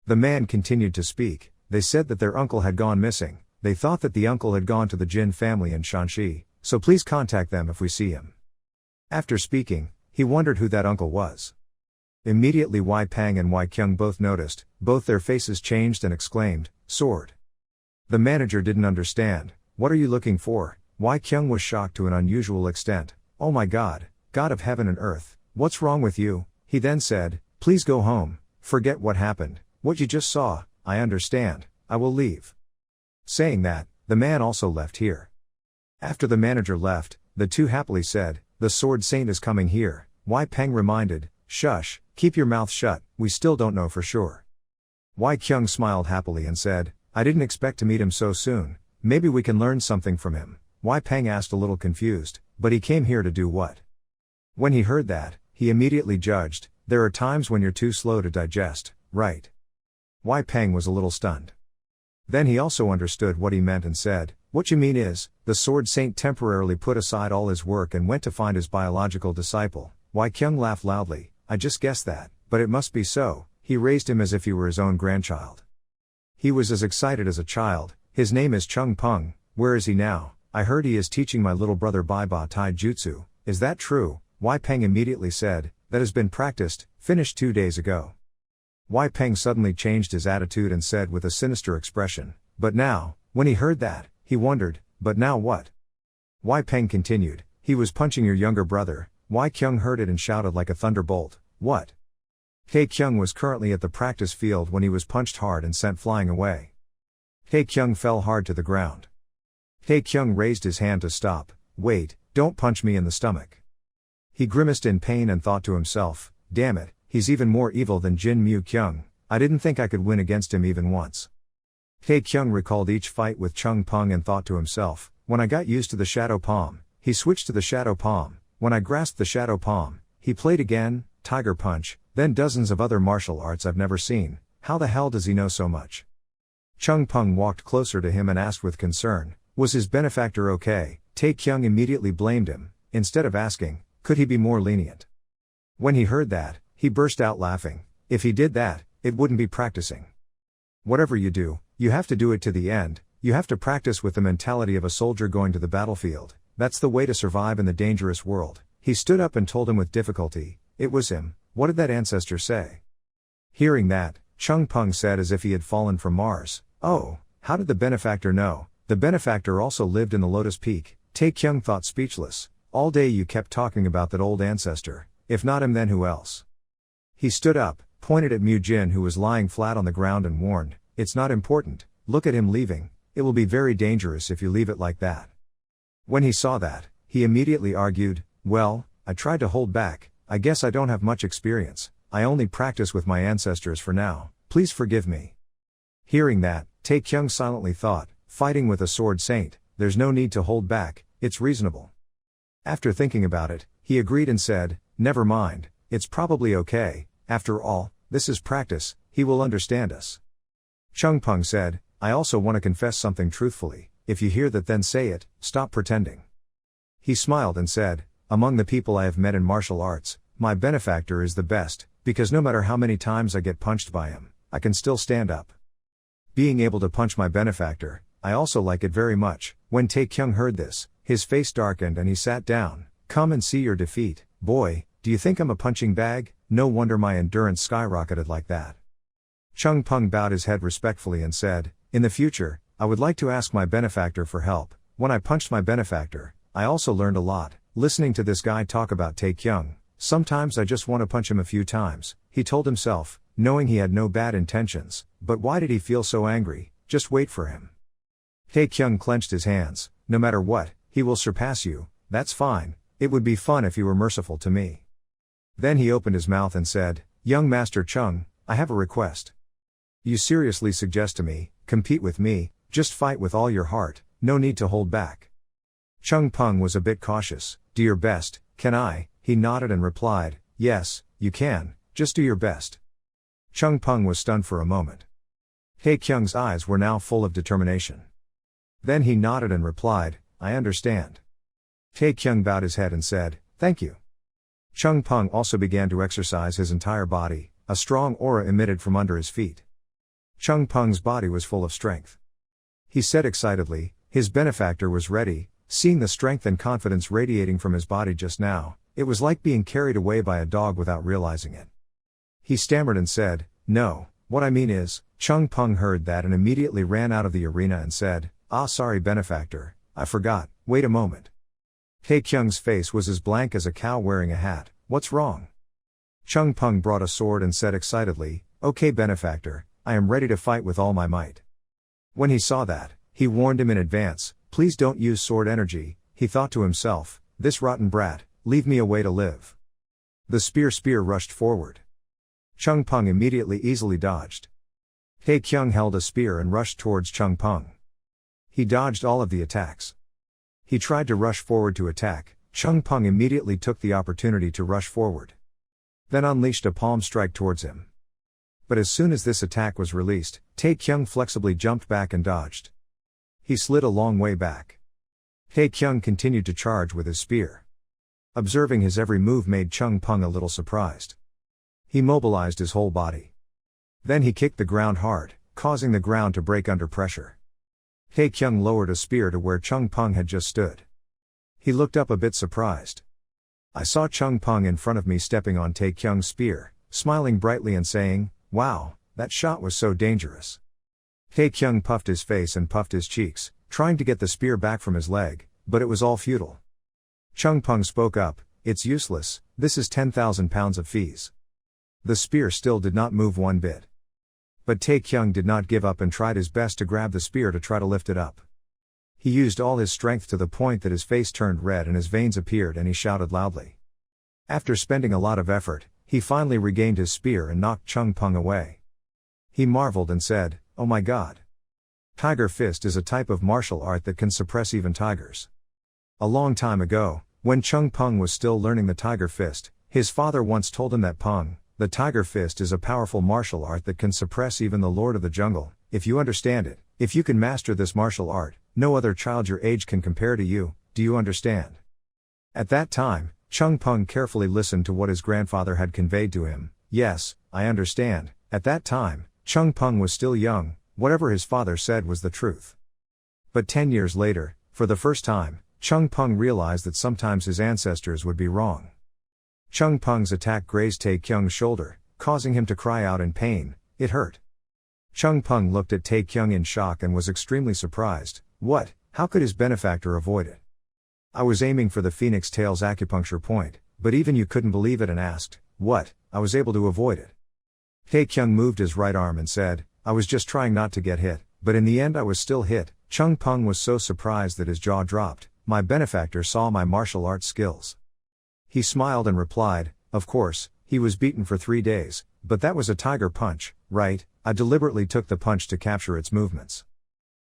The man continued to speak. They said that their uncle had gone missing. They thought that the uncle had gone to the Jin family in Shanxi, so please contact them if we see him. After speaking, he wondered who that uncle was. Immediately Wei Peng and Wei Kyung both noticed, both their faces changed and exclaimed, "Sword." The manager didn't understand. "What are you looking for?" Wei Kyung was shocked to an unusual extent. "Oh my God, God of heaven and earth, what's wrong with you?" He then said, "Please go home, forget what happened, what you just saw, I understand, I will leave." Saying that, the man also left here. After the manager left, the two happily said, "The Sword Saint is coming here." Wei Peng reminded, "Shush, keep your mouth shut, we still don't know for sure." Wei Kyung smiled happily and said, "I didn't expect to meet him so soon, maybe we can learn something from him." Wei Peng asked a little confused, "But he came here to do what?" When he heard that, he immediately judged, "There are times when you're too slow to digest, right?" Wei Peng was a little stunned. Then he also understood what he meant and said, "What you mean is, the Sword Saint temporarily put aside all his work and went to find his biological disciple." Wei Kyung laughed loudly, "I just guessed that, but it must be so." He raised him as if he were his own grandchild. He was as excited as a child. "His name is Chung Peng, where is he now?" "I heard he is teaching my little brother Bai Ba Tai Jutsu." "Is that true?" Wei Peng immediately said, "That has been practiced, finished 2 days ago." Wei Peng suddenly changed his attitude and said with a sinister expression, "But now," when he heard that, he wondered, "But now what?" Wei Peng continued, "He was punching your younger brother." Wei Kyung heard it and shouted like a thunderbolt, "What?" Tae Kyung was currently at the practice field when he was punched hard and sent flying away. Tae Kyung fell hard to the ground. Tae Kyung raised his hand to stop. "Wait, don't punch me in the stomach." He grimaced in pain and thought to himself, "Damn it, he's even more evil than Jin Mu Kyung, I didn't think I could win against him even once." Tae Kyung recalled each fight with Chung Peng and thought to himself, "When I got used to the shadow palm, he switched to the shadow palm, when I grasped the shadow palm, he played again, tiger punch, then dozens of other martial arts I've never seen, how the hell does he know so much?" Chung Peng walked closer to him and asked with concern, "Was his benefactor okay?" Tae Kyung immediately blamed him, instead of asking, "Could he be more lenient?" When he heard that, he burst out laughing. "If he did that, it wouldn't be practicing. Whatever you do, you have to do it to the end, you have to practice with the mentality of a soldier going to the battlefield, that's the way to survive in the dangerous world." He stood up and told him with difficulty, "It was him, what did that ancestor say?" Hearing that, Chung Peng said as if he had fallen from Mars, "Oh, how did the benefactor know?" "The benefactor also lived in the Lotus Peak." Tae Kyung thought speechless, "All day you kept talking about that old ancestor, if not him then who else?" He stood up, pointed at Mu Jin who was lying flat on the ground and warned, "It's not important, look at him leaving, it will be very dangerous if you leave it like that." When he saw that, he immediately argued, "Well, I tried to hold back, I guess I don't have much experience, I only practice with my ancestors for now, please forgive me." Hearing that, Tae Kyung silently thought, fighting with a Sword Saint, there's no need to hold back, it's reasonable. After thinking about it, he agreed and said, "Never mind, it's probably okay, after all, this is practice, he will understand us." Chung Peng said, "I also want to confess something truthfully, if you hear that then say it, stop pretending." He smiled and said, "Among the people I have met in martial arts, my benefactor is the best, because no matter how many times I get punched by him, I can still stand up. Being able to punch my benefactor, I also like it very much." When Tae Kyung heard this, his face darkened and he sat down. "Come and see your defeat, boy, do you think I'm a punching bag? No wonder my endurance skyrocketed like that." Chung Peng bowed his head respectfully and said, "In the future, I would like to ask my benefactor for help. When I punched my benefactor, I also learned a lot, listening to this guy talk about Tae Kyung. Sometimes I just want to punch him a few times," he told himself, knowing he had no bad intentions, but why did he feel so angry? Just wait for him. Tae Kyung clenched his hands, "No matter what, he will surpass you, that's fine, it would be fun if he were merciful to me." Then he opened his mouth and said, "Young Master Chung, I have a request. You seriously suggest to me, compete with me, just fight with all your heart, no need to hold back." Chung Peng was a bit cautious. "Do your best, can I?" He nodded and replied, "Yes, you can, just do your best." Chung Peng was stunned for a moment. Tae Kyung's eyes were now full of determination. Then he nodded and replied, "I understand." Tae Kyung bowed his head and said, "Thank you." Chung Peng also began to exercise his entire body, a strong aura emitted from under his feet. Chung Peng's body was full of strength. He said excitedly, his benefactor was ready. Seeing the strength and confidence radiating from his body just now, it was like being carried away by a dog without realizing it. He stammered and said, "No, what I mean is," Chung Peng heard that and immediately ran out of the arena and said, "Ah, sorry benefactor, I forgot, wait a moment." Taekyung's face was as blank as a cow wearing a hat. "What's wrong?" Chung Peng brought a sword and said excitedly, "Okay benefactor, I am ready to fight with all my might." When he saw that, he warned him in advance, "Please don't use sword energy." He thought to himself, "This rotten brat, leave me a way to live." The spear rushed forward. Chung Peng immediately easily dodged. Taekyung held a spear and rushed towards Chung Peng. He dodged all of the attacks. He tried to rush forward to attack. Chung Peng immediately took the opportunity to rush forward. Then unleashed a palm strike towards him. But as soon as this attack was released, Taekyung flexibly jumped back and dodged. He slid a long way back. Taekyung continued to charge with his spear. Observing his every move made Chung Peng a little surprised. He mobilized his whole body. Then he kicked the ground hard, causing the ground to break under pressure. Taekyung lowered a spear to where Chung Peng had just stood. He looked up a bit surprised. I saw Chung Peng in front of me stepping on Taekyung's spear, smiling brightly and saying, "Wow, that shot was so dangerous." Taekyung puffed his face and puffed his cheeks, trying to get the spear back from his leg, but it was all futile. Chung Peng spoke up, "It's useless, this is 10,000 pounds of fees." The spear still did not move one bit. But Taekyung did not give up and tried his best to grab the spear to try to lift it up. He used all his strength to the point that his face turned red and his veins appeared and he shouted loudly. After spending a lot of effort, he finally regained his spear and knocked Chung Peng away. He marveled and said, "Oh my god. Tiger Fist is a type of martial art that can suppress even tigers." A long time ago, when Chung Peng was still learning the Tiger Fist, his father once told him that Peng, the Tiger Fist is a powerful martial art that can suppress even the Lord of the Jungle. If you understand it, if you can master this martial art, no other child your age can compare to you. Do you understand? At that time, Chung Peng carefully listened to what his grandfather had conveyed to him. Yes, I understand. At that time, Chung Peng was still young, whatever his father said was the truth. But 10 years later, for the first time, Chung Peng realized that sometimes his ancestors would be wrong. Chung Peng's attack grazed Taekyung's shoulder, causing him to cry out in pain. It hurt. Chung Peng looked at Taekyung in shock and was extremely surprised. What? How could his benefactor avoid it? I was aiming for the phoenix tail's acupuncture point, but even you couldn't believe it and asked, what? I was able to avoid it. Taekyung moved his right arm and said, I was just trying not to get hit, but in the end I was still hit. Chung Peng was so surprised that his jaw dropped. My benefactor saw my martial arts skills. He smiled and replied, of course, he was beaten for 3 days, but that was a tiger punch, right? I deliberately took the punch to capture its movements.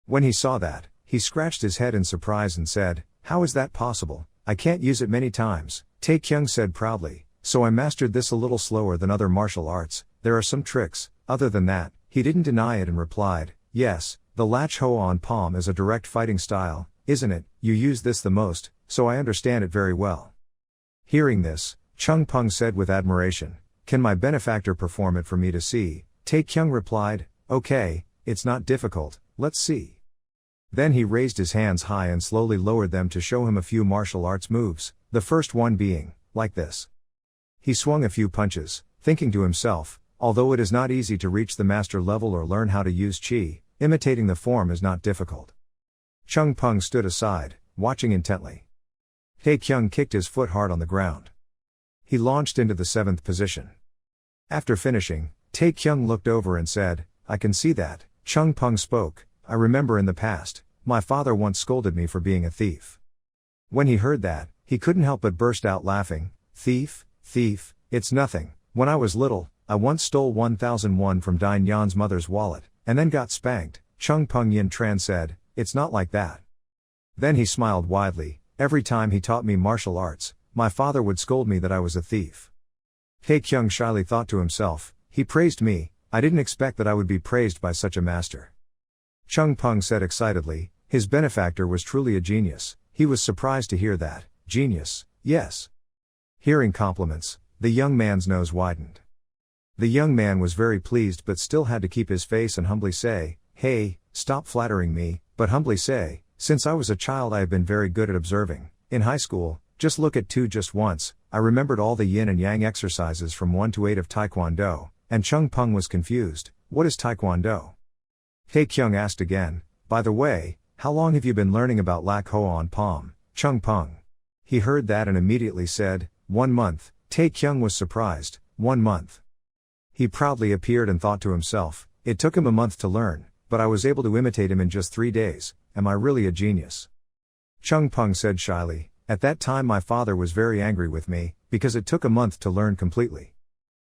When he saw that, he scratched his head in surprise and said, how is that possible? I can't use it many times. Taekyung said proudly, so I mastered this a little slower than other martial arts. There are some tricks. Other than that, he didn't deny it and replied, yes, the latch ho on palm is a direct fighting style, isn't it? You use this the most, so I understand it very well. Hearing this, Chung Peng said with admiration, can my benefactor perform it for me to see? Taekyung replied, okay, it's not difficult, let's see. Then he raised his hands high and slowly lowered them to show him a few martial arts moves, the first one being, like this. He swung a few punches, thinking to himself, although it is not easy to reach the master level or learn how to use chi, imitating the form is not difficult. Chung Peng stood aside, watching intently. Taekyung kicked his foot hard on the ground. He launched into the 7th position. After finishing, Taekyung looked over and said, I can see that. Chung Peng spoke, I remember in the past, my father once scolded me for being a thief. When he heard that, he couldn't help but burst out laughing. Thief, thief, it's nothing. When I was little, I once stole 1,001 from Dine Yan's mother's wallet, and then got spanked. Chung Peng Yin Tran said, it's not like that. Then he smiled widely, every time he taught me martial arts, my father would scold me that I was a thief. Taekyung shyly thought to himself, he praised me, I didn't expect that I would be praised by such a master. Chung Peng said excitedly, his benefactor was truly a genius. He was surprised to hear that. Genius, yes. Hearing compliments, the young man's nose widened. The young man was very pleased but still had to keep his face and humbly say, "Hey, stop flattering me," but humbly say, "Since I was a child I have been very good at observing. In high school, just look at 2 just once, I remembered all the yin and yang exercises from 1 to 8 of Taekwondo," and Chung Peng was confused. "What is Taekwondo?" Taekyung asked again, "By the way, how long have you been learning about Lak Hoa on Palm, Chung Peng?" He heard that and immediately said, 1 month. Taekyung was surprised, 1 month. He proudly appeared and thought to himself, "It took him a month to learn, but I was able to imitate him in just 3 days, am I really a genius?" Chung Peng said shyly, "At that time my father was very angry with me, because it took a month to learn completely."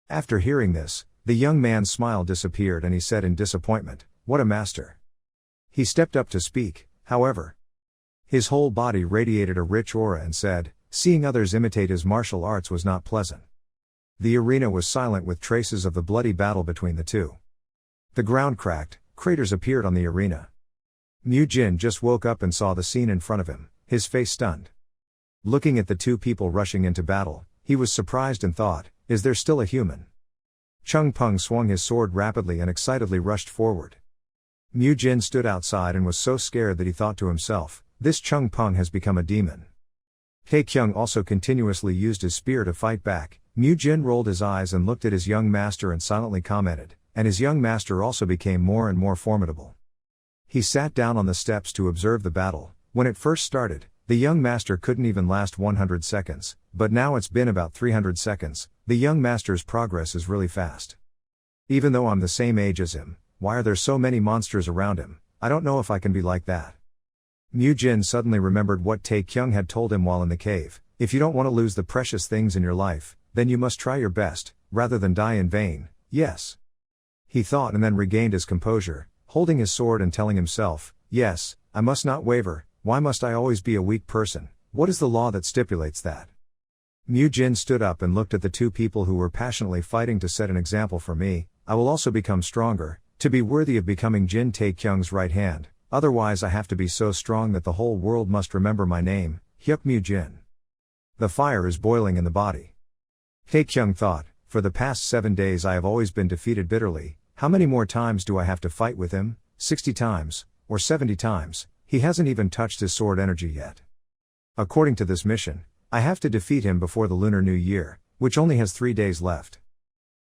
After hearing this, the young man's smile disappeared and he said in disappointment, "What a master." He stepped up to speak, however. His whole body radiated a rich aura and said, seeing others imitate his martial arts was not pleasant. The arena was silent with traces of the bloody battle between the two. The ground cracked, craters appeared on the arena. Mu Jin just woke up and saw the scene in front of him, his face stunned. Looking at the 2 people rushing into battle, he was surprised and thought, is there still a human? Chung Peng swung his sword rapidly and excitedly rushed forward. Mu Jin stood outside and was so scared that he thought to himself, this Chung Peng has become a demon. Taekyung also continuously used his spear to fight back. Mu Jin rolled his eyes and looked at his young master and silently commented, and his young master also became more and more formidable. He sat down on the steps to observe the battle. When it first started, the young master couldn't even last 100 seconds, but now it's been about 300 seconds, the young master's progress is really fast. Even though I'm the same age as him, why are there so many monsters around him? I don't know if I can be like that. Mu Jin suddenly remembered what Taekyung had told him while in the cave, if you don't want to lose the precious things in your life, then you must try your best, rather than die in vain, yes. He thought and then regained his composure, holding his sword and telling himself, yes, I must not waver, why must I always be a weak person, what is the law that stipulates that? Mu Jin stood up and looked at the 2 people who were passionately fighting to set an example for me, I will also become stronger, to be worthy of becoming Jin Taekyung's right hand, otherwise I have to be so strong that the whole world must remember my name, Hyuk Mu Jin. The fire is boiling in the body. Taekyung thought, for the past 7 days I have always been defeated bitterly, how many more times do I have to fight with him? 60 times, or 70 times, he hasn't even touched his sword energy yet. According to this mission, I have to defeat him before the Lunar New Year, which only has 3 days left.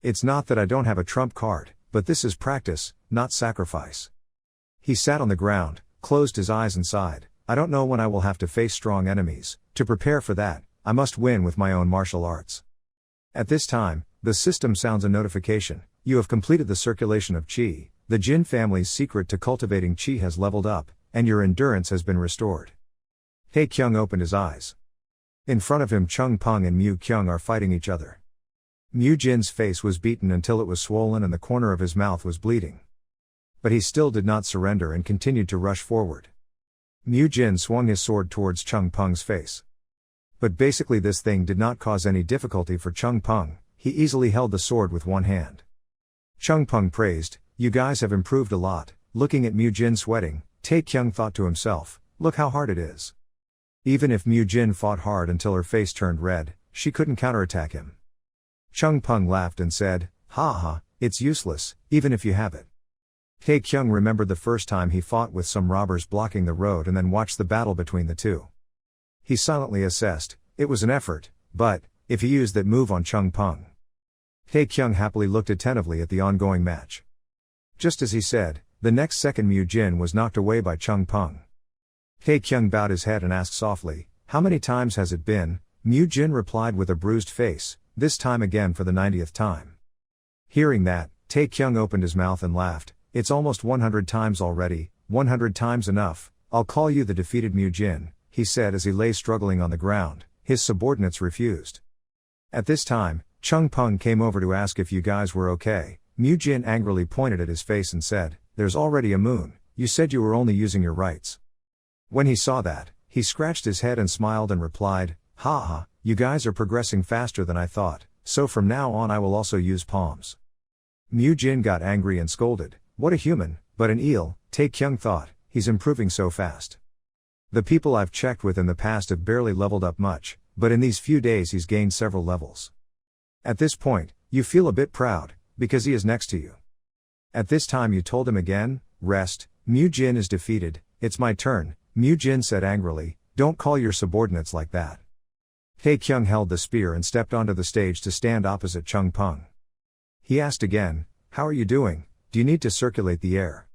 It's not that I don't have a trump card, but this is practice, not sacrifice. He sat on the ground, closed his eyes and sighed, I don't know when I will have to face strong enemies, to prepare for that, I must win with my own martial arts. At this time, the system sounds a notification, you have completed the circulation of Qi, the Jin family's secret to cultivating Qi has leveled up, and your endurance has been restored. Taekyung opened his eyes. In front of him Chung Peng and Mu Kyung are fighting each other. Mu Jin's face was beaten until it was swollen and the corner of his mouth was bleeding. But he still did not surrender and continued to rush forward. Mu Jin swung his sword towards Chung Peng's face. But basically this thing did not cause any difficulty for Chung Peng, he easily held the sword with one hand. Chung Peng praised, you guys have improved a lot, looking at Mu Jin sweating, Taekyung thought to himself, look how hard it is. Even if Mu Jin fought hard until her face turned red, she couldn't counterattack him. Chung Peng laughed and said, ha ha, it's useless, even if you have it. Taekyung remembered the first time he fought with some robbers blocking the road and then watched the battle between the two. He silently assessed, it was an effort, but, if he used that move on Chung Peng. Taekyung happily looked attentively at the ongoing match. Just as he said, the next second Mu Jin was knocked away by Chung Peng. Taekyung bowed his head and asked softly, how many times has it been? Mu Jin replied with a bruised face, this time again for the 90th time. Hearing that, Taekyung opened his mouth and laughed, it's almost 100 times already, 100 times enough, I'll call you the defeated Mu Jin, he said as he lay struggling on the ground, his subordinates refused. At this time, Chung Peng came over to ask if you guys were okay. Mu Jin angrily pointed at his face and said, there's already a moon, you said you were only using your rights. When he saw that, he scratched his head and smiled and replied, ha ha, you guys are progressing faster than I thought, so from now on I will also use palms. Mu Jin got angry and scolded, what a human, but an eel, Taekyung thought, he's improving so fast. The people I've checked with in the past have barely leveled up much, but in these few days he's gained several levels. At this point, you feel a bit proud, because he is next to you. At this time you told him again, rest, Mu Jin is defeated, it's my turn, Mu Jin said angrily, don't call your subordinates like that. Taekyung held the spear and stepped onto the stage to stand opposite Chung Peng. He asked again, how are you doing, do you need to circulate the air?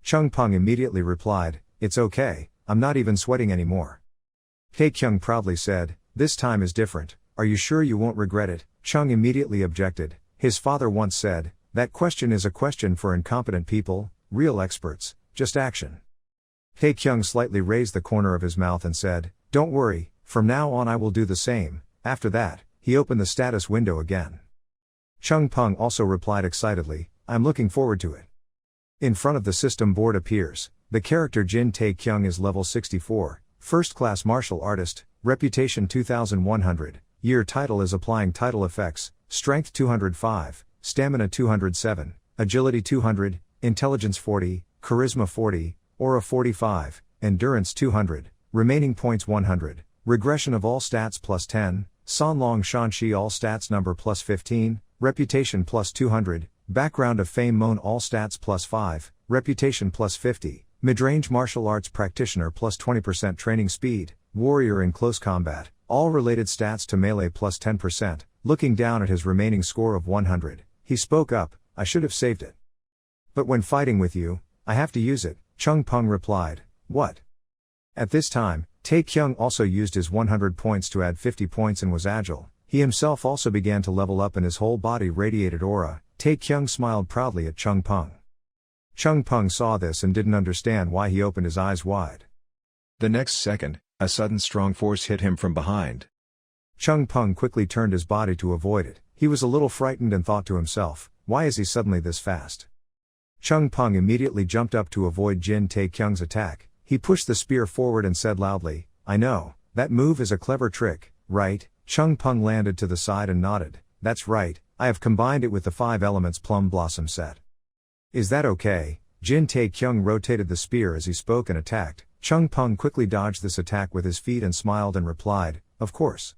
Chung Peng immediately replied, it's okay, I'm not even sweating anymore. Taekyung proudly said, this time is different, are you sure you won't regret it? Chung immediately objected, his father once said, that question is a question for incompetent people, real experts, just action. Taekyung slightly raised the corner of his mouth and said, don't worry, from now on I will do the same. After that, he opened the status window again. Chung Peng also replied excitedly, I'm looking forward to it. In front of the system board appears, the character Jin Taekyung is level 64, first class martial artist, reputation 2100, year title is applying title effects, strength 205, stamina 207, agility 200, intelligence 40, charisma 40, aura 45, endurance 200, remaining points 100, regression of all stats plus 10, Sanlong Shanxi all stats number plus 15, reputation plus 200, background of fame Mon all stats plus 5, reputation plus 50, midrange martial arts practitioner plus 20% training speed, warrior in close combat, all related stats to melee plus 10%, looking down at his remaining score of 100, he spoke up, I should have saved it. But when fighting with you, I have to use it, Chung Peng replied, what? At this time, Taekyung also used his 100 points to add 50 points and was agile, he himself also began to level up and his whole body radiated aura. Taekyung smiled proudly at Chung Peng. Chung Peng saw this and didn't understand why he opened his eyes wide. The next second, a sudden strong force hit him from behind. Chung Peng quickly turned his body to avoid it, he was a little frightened and thought to himself, why is he suddenly this fast? Chung Peng immediately jumped up to avoid Jin Taekyung's attack, he pushed the spear forward and said loudly, I know, that move is a clever trick, right? Chung Peng landed to the side and nodded, that's right, I have combined it with the 5 elements plum blossom set. Is that okay? Jin Taekyung rotated the spear as he spoke and attacked, Chung Peng quickly dodged this attack with his feet and smiled and replied, of course.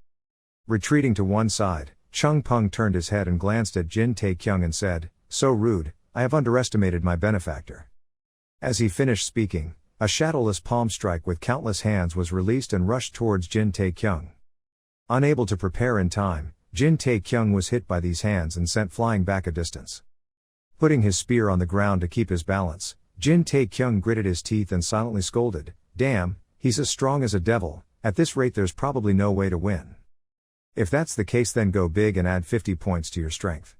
Retreating to one side, Chung Peng turned his head and glanced at Jin Taekyung and said, so rude, I have underestimated my benefactor. As he finished speaking, a shadowless palm strike with countless hands was released and rushed towards Jin Taekyung. Unable to prepare in time, Jin Taekyung was hit by these hands and sent flying back a distance. Putting his spear on the ground to keep his balance, Jin Taekyung gritted his teeth and silently scolded, damn, he's as strong as a devil, at this rate there's probably no way to win. If that's the case then go big and add 50 points to your strength.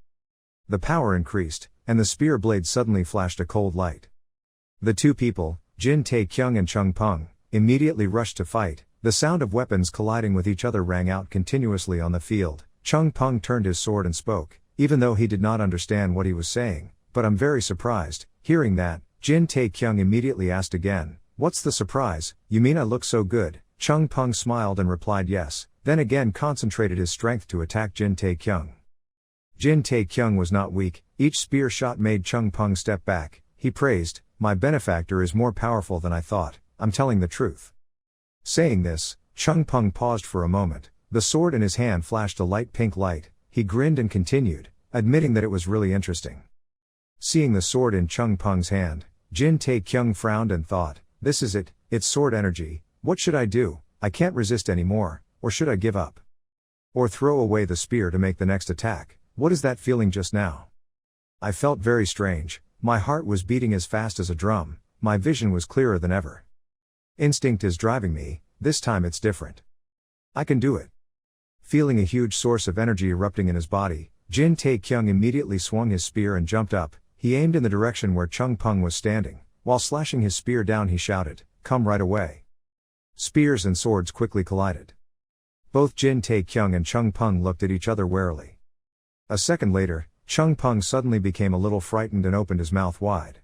The power increased, and the spear blade suddenly flashed a cold light. The two people, Jin Taekyung and Chung Peng, immediately rushed to fight, the sound of weapons colliding with each other rang out continuously on the field. Chung Peng turned his sword and spoke, even though he did not understand what he was saying, but I'm very surprised. Hearing that, Jin Taekyung immediately asked again, what's the surprise, you mean I look so good? Chung Peng smiled and replied yes, then again concentrated his strength to attack Jin Taekyung. Jin Taekyung was not weak, each spear shot made Chung Peng step back, he praised, my benefactor is more powerful than I thought, I'm telling the truth. Saying this, Chung Peng paused for a moment, the sword in his hand flashed a light pink light, he grinned and continued, admitting that it was really interesting. Seeing the sword in Chung Peng's hand, Jin Taekyung frowned and thought, this is it, it's sword energy, what should I do, I can't resist anymore, or should I give up? Or throw away the spear to make the next attack, what is that feeling just now? I felt very strange, my heart was beating as fast as a drum, my vision was clearer than ever. Instinct is driving me, this time it's different. I can do it. Feeling a huge source of energy erupting in his body, Jin Taekyung immediately swung his spear and jumped up, he aimed in the direction where Chung Peng was standing, while slashing his spear down he shouted, come right away. Spears and swords quickly collided. Both Jin Taekyung and Chung Peng looked at each other warily. A second later, Chung Peng suddenly became a little frightened and opened his mouth wide.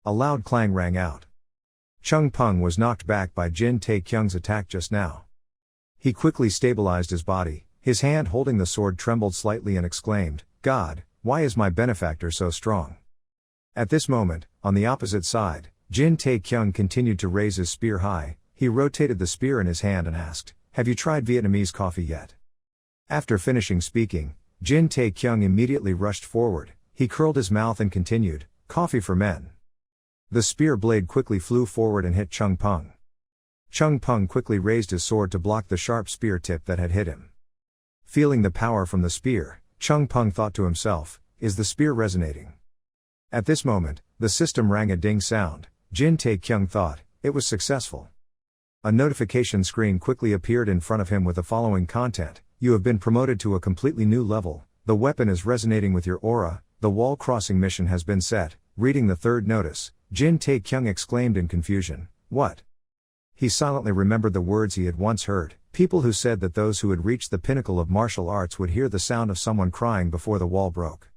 A loud clang rang out. Chung Peng was knocked back by Jin Taekyung's attack just now. He quickly stabilized his body, his hand holding the sword trembled slightly and exclaimed, God, why is my benefactor so strong? At this moment, on the opposite side, Jin Taekyung continued to raise his spear high, he rotated the spear in his hand and asked, have you tried Vietnamese coffee yet? After finishing speaking, Jin Taekyung immediately rushed forward, He curled his mouth and continued, "Coffee for men." The spear blade quickly flew forward and hit Chung Peng. Chung Peng quickly raised his sword to block the sharp spear tip that had hit him. Feeling the power from the spear, Chung Peng thought to himself, "Is the spear resonating?" At this moment, the system rang a ding sound. Jin Tae-kyung thought, it was successful. A notification screen quickly appeared in front of him with the following content: "You have been promoted to a completely new level, the weapon is resonating with your aura, the wall crossing mission has been set." Reading the third notice, Jin Tae-kyung exclaimed in confusion, "What?" He silently remembered the words he had once heard, people who said that those who had reached the pinnacle of martial arts would hear the sound of someone crying before the wall broke.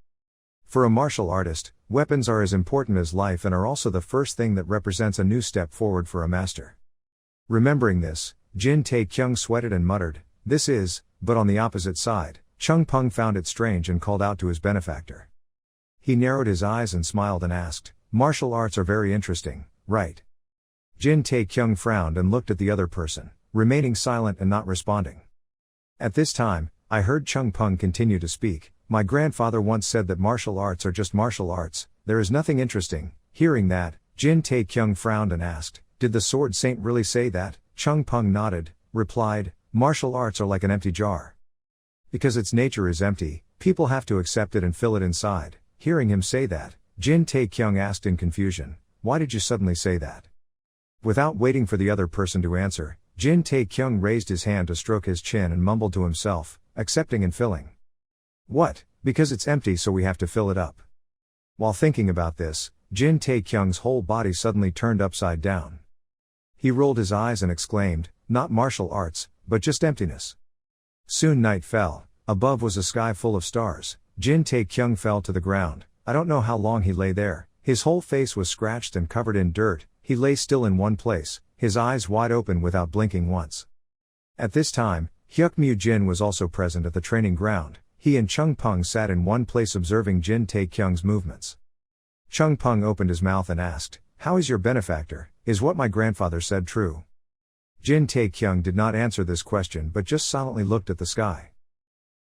For a martial artist, weapons are as important as life and are also the first thing that represents a new step forward for a master. Remembering this, Jin Tae-kyung sweated and muttered, "This is," but on the opposite side, Chung Peng found it strange and called out to his benefactor. He narrowed his eyes and smiled and asked, "Martial arts are very interesting, right?" Jin Tae-kyung frowned and looked at the other person, remaining silent and not responding. At this time, I heard Chung Peng continue to speak. "My grandfather once said that martial arts are just martial arts, there is nothing interesting." Hearing that, Jin Tae-kyung frowned and asked, "Did the sword saint really say that?" Chung Peng nodded, replied, "Martial arts are like an empty jar. Because its nature is empty, people have to accept it and fill it inside." Hearing him say that, Jin Tae-kyung asked in confusion, "Why did you suddenly say that?" Without waiting for the other person to answer, Jin Tae-kyung raised his hand to stroke his chin and mumbled to himself, "Accepting and filling. What? Because it's empty so we have to fill it up." While thinking about this, Jin Tae-kyung's whole body suddenly turned upside down. He rolled his eyes and exclaimed, "Not martial arts, but just emptiness." Soon night fell. Above was a sky full of stars. Jin Tae-kyung fell to the ground. I don't know how long he lay there. His whole face was scratched and covered in dirt. He lay still in one place, his eyes wide open without blinking once. At this time, Hyuk Mu Jin was also present at the training ground. He and Chung Peng sat in one place observing Jin Tae-kyung's movements. Chung Peng opened his mouth and asked, "How is your benefactor? Is what my grandfather said true?" Jin Tae-kyung did not answer this question but just silently looked at the sky.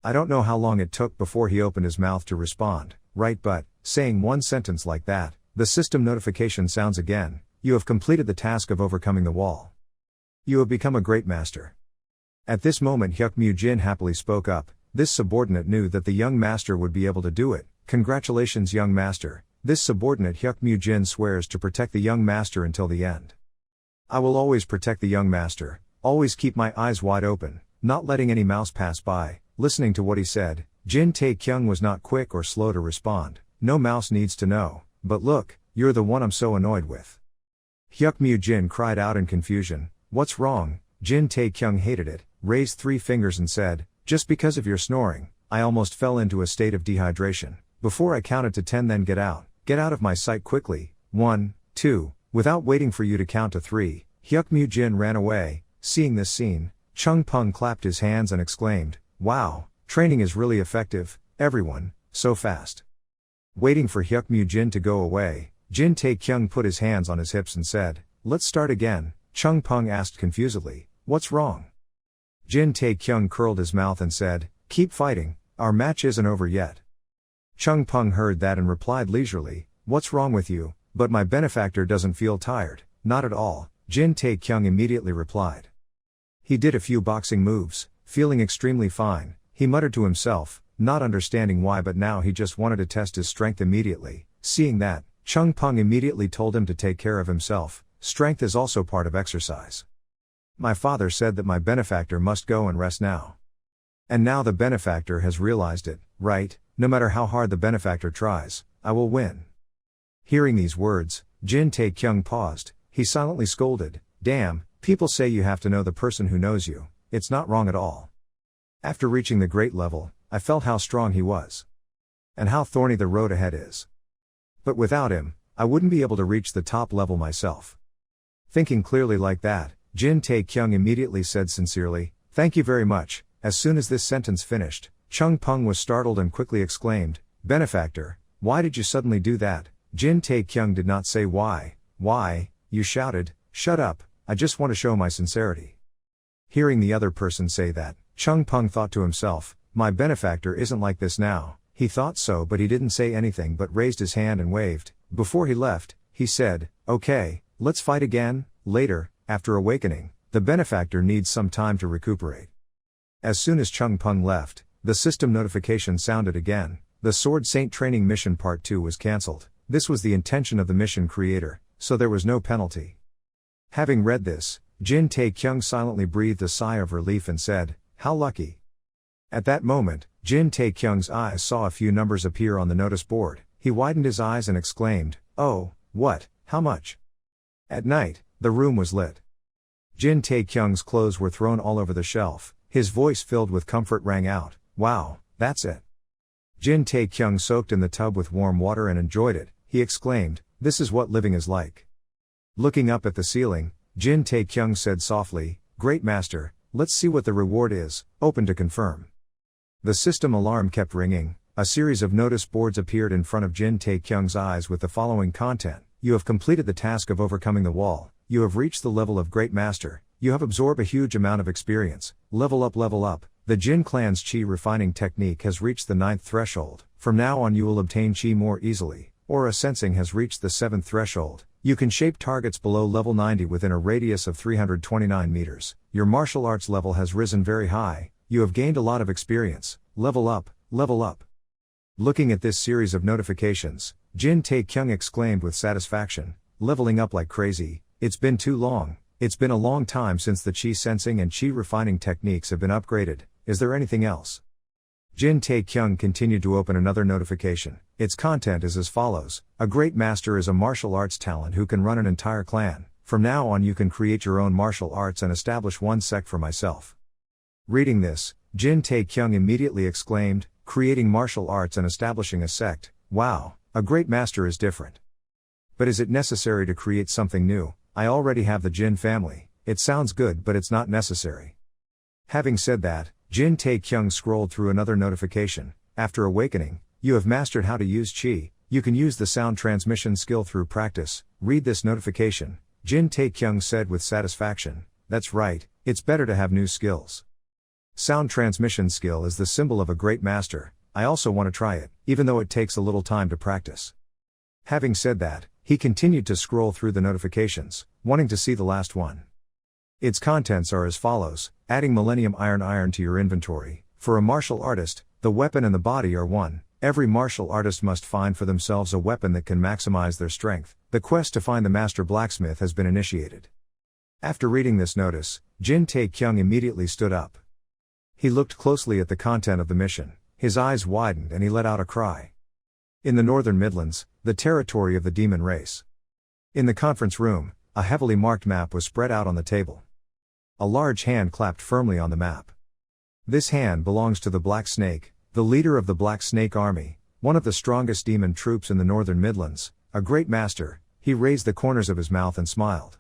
I don't know how long it took before he opened his mouth to respond, "Right, but," saying one sentence like that, the system notification sounds again, "You have completed the task of overcoming the wall. You have become a great master." At this moment Hyuk Mu Jin happily spoke up. This subordinate knew that the young master would be able to do it. "Congratulations, young master." This subordinate Hyuk Mu Jin swears to protect the young master until the end. "I will always protect the young master, always keep my eyes wide open, not letting any mouse pass by." Listening to what he said, Jin Tae-kyung was not quick or slow to respond. "No mouse needs to know, but look, you're the one I'm so annoyed with." Hyuk Mu Jin cried out in confusion, "What's wrong?" Jin Tae-kyung hated it, raised 3 fingers and said, "Just because of your snoring, I almost fell into a state of dehydration. Before I counted to 10, then get out of my sight quickly. 1, 2, without waiting for you to count to 3, Hyuk Mu Jin ran away. Seeing this scene, Chung Peng clapped his hands and exclaimed, "Wow, training is really effective, everyone, so fast." Waiting for Hyuk Mu Jin to go away, Jin Tae-kyung put his hands on his hips and said, "Let's start again." Chung Peng asked confusedly, "What's wrong?" Jin Tae-kyung curled his mouth and said, "Keep fighting, our match isn't over yet." Chung Peng heard that and replied leisurely, "What's wrong with you? But my benefactor doesn't feel tired." "Not at all," Jin Tae-kyung immediately replied. He did a few boxing moves, feeling extremely fine. He muttered to himself, not understanding why, but now he just wanted to test his strength immediately. Seeing that, Chung Peng immediately told him to take care of himself. Strength is also part of exercise. "My father said that my benefactor must go and rest now. And now the benefactor has realized it, right? No matter how hard the benefactor tries, I will win." Hearing these words, Jin Tae-kyung paused. He silently scolded, "Damn, people say you have to know the person who knows you. It's not wrong at all." After reaching the great level, I felt how strong he was. And how thorny the road ahead is. But without him, I wouldn't be able to reach the top level myself. Thinking clearly like that, Jin Tae-kyung immediately said sincerely, "Thank you very much." As soon as this sentence finished, Chung Peng was startled and quickly exclaimed, "Benefactor, why did you suddenly do that?" Jin Tae-kyung did not say why. "Why, you shouted, 'Shut up, I just want to show my sincerity.'" Hearing the other person say that, Chung Peng thought to himself, "My benefactor isn't like this now. He thought so, but he didn't say anything but raised his hand and waved. Before he left, he said, "Okay, let's fight again, later." After awakening, the benefactor needs some time to recuperate. As soon as Chung Peng left, the system notification sounded again. The Sword Saint Training Mission Part 2 was cancelled. This was the intention of the mission creator, so there was no penalty. Having read this, Jin Tae-kyung silently breathed a sigh of relief and said, "How lucky." At that moment, Jin Tae-kyung's eyes saw a few numbers appear on the notice board. He widened his eyes and exclaimed, "Oh, what, how much?" At night, the room was lit. Jin Tae-kyung's clothes were thrown all over the shelf. His voice filled with comfort rang out, "Wow, that's it." Jin Tae-kyung soaked in the tub with warm water and enjoyed it. He exclaimed, "This is what living is like." Looking up at the ceiling, Jin Tae-kyung said softly, "Great Master, let's see what the reward is, open to confirm." The system alarm kept ringing. A series of notice boards appeared in front of Jin Tae-kyung's eyes with the following content: "You have completed the task of overcoming the wall. You have reached the level of Great Master. You have absorbed a huge amount of experience. Level up, level up. The Jin clan's chi refining technique has reached the 9th threshold. From now on you will obtain chi more easily. Aura sensing has reached the 7th threshold. You can shape targets below level 90 within a radius of 329 meters. Your martial arts level has risen very high. You have gained a lot of experience. Level up, level up." Looking at this series of notifications, Jin Tae-kyung exclaimed with satisfaction, "Leveling up like crazy. It's been too long. It's been a long time since the chi sensing and chi refining techniques have been upgraded. Is there anything else?" Jin Tae-kyung continued to open another notification. Its content is as follows: "A great master is a martial arts talent who can run an entire clan. From now on you can create your own martial arts and establish one sect for myself." Reading this, Jin Tae-kyung immediately exclaimed, "Creating martial arts and establishing a sect, wow, a great master is different. But is it necessary to create something new? I already have the Jin family. It sounds good but it's not necessary." Having said that, Jin Tae-kyung scrolled through another notification. "After awakening, you have mastered how to use chi. You can use the sound transmission skill through practice. Read this notification." Jin Tae-kyung said with satisfaction, "That's right, it's better to have new skills. Sound transmission skill is the symbol of a great master. I also want to try it, even though it takes a little time to practice." Having said that, he continued to scroll through the notifications, wanting to see the last one. Its contents are as follows: "Adding Millennium Iron to your inventory. For a martial artist, the weapon and the body are one. Every martial artist must find for themselves a weapon that can maximize their strength. The quest to find the master blacksmith has been initiated." After reading this notice, Jin Tae-kyung immediately stood up. He looked closely at the content of the mission. His eyes widened and he let out a cry. In the Northern Midlands, the territory of the demon race. In the conference room, a heavily marked map was spread out on the table. A large hand clapped firmly on the map. This hand belongs to the Black Snake, the leader of the Black Snake Army, one of the strongest demon troops in the Northern Midlands, a great master. He raised the corners of his mouth and smiled.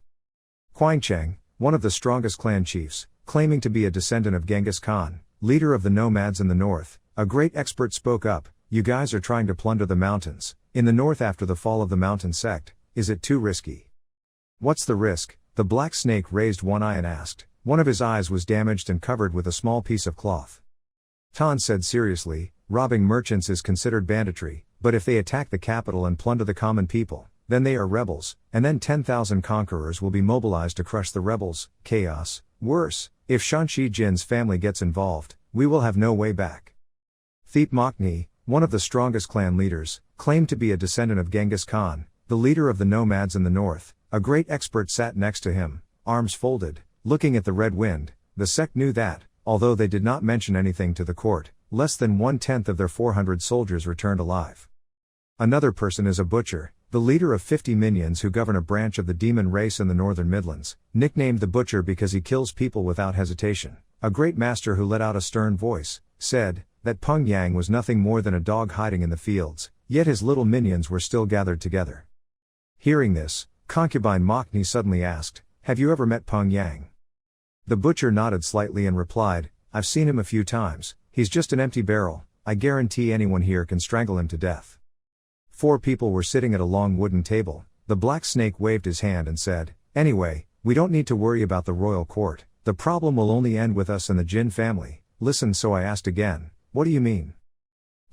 Kwang Cheng, one of the strongest clan chiefs, claiming to be a descendant of Genghis Khan, leader of the nomads in the north, a great expert spoke up. "You guys are trying to plunder the mountains in the north after the fall of the mountain sect. Is it too risky?" "What's the risk?" The Black Snake raised one eye and asked. One of his eyes was damaged and covered with a small piece of cloth. Tan said seriously, "Robbing merchants is considered banditry, but if they attack the capital and plunder the common people, then they are rebels, and then 10,000 conquerors will be mobilized to crush the rebels. Chaos. Worse, if Shanxi Jin's family gets involved, we will have no way back." Theep Mokni, one of the strongest clan leaders, claimed to be a descendant of Genghis Khan, the leader of the nomads in the north. A great expert sat next to him, arms folded, looking at the red wind. The sect knew that, although they did not mention anything to the court, less than 1/10 of their 400 soldiers returned alive. Another person is a butcher, the leader of 50 minions who govern a branch of the demon race in the Northern Midlands, nicknamed the Butcher because he kills people without hesitation. A great master who let out a stern voice, said, that Peng Yang was nothing more than a dog hiding in the fields, yet his little minions were still gathered together. Hearing this, concubine Mokni suddenly asked, "Have you ever met Peng Yang?" The butcher nodded slightly and replied, "I've seen him a few times. He's just an empty barrel. I guarantee anyone here can strangle him to death." 4 people were sitting at a long wooden table. The Black Snake waved his hand and said, "Anyway, we don't need to worry about the royal court. The problem will only end with us and the Jin family." "Listen, so I asked again, what do you mean?"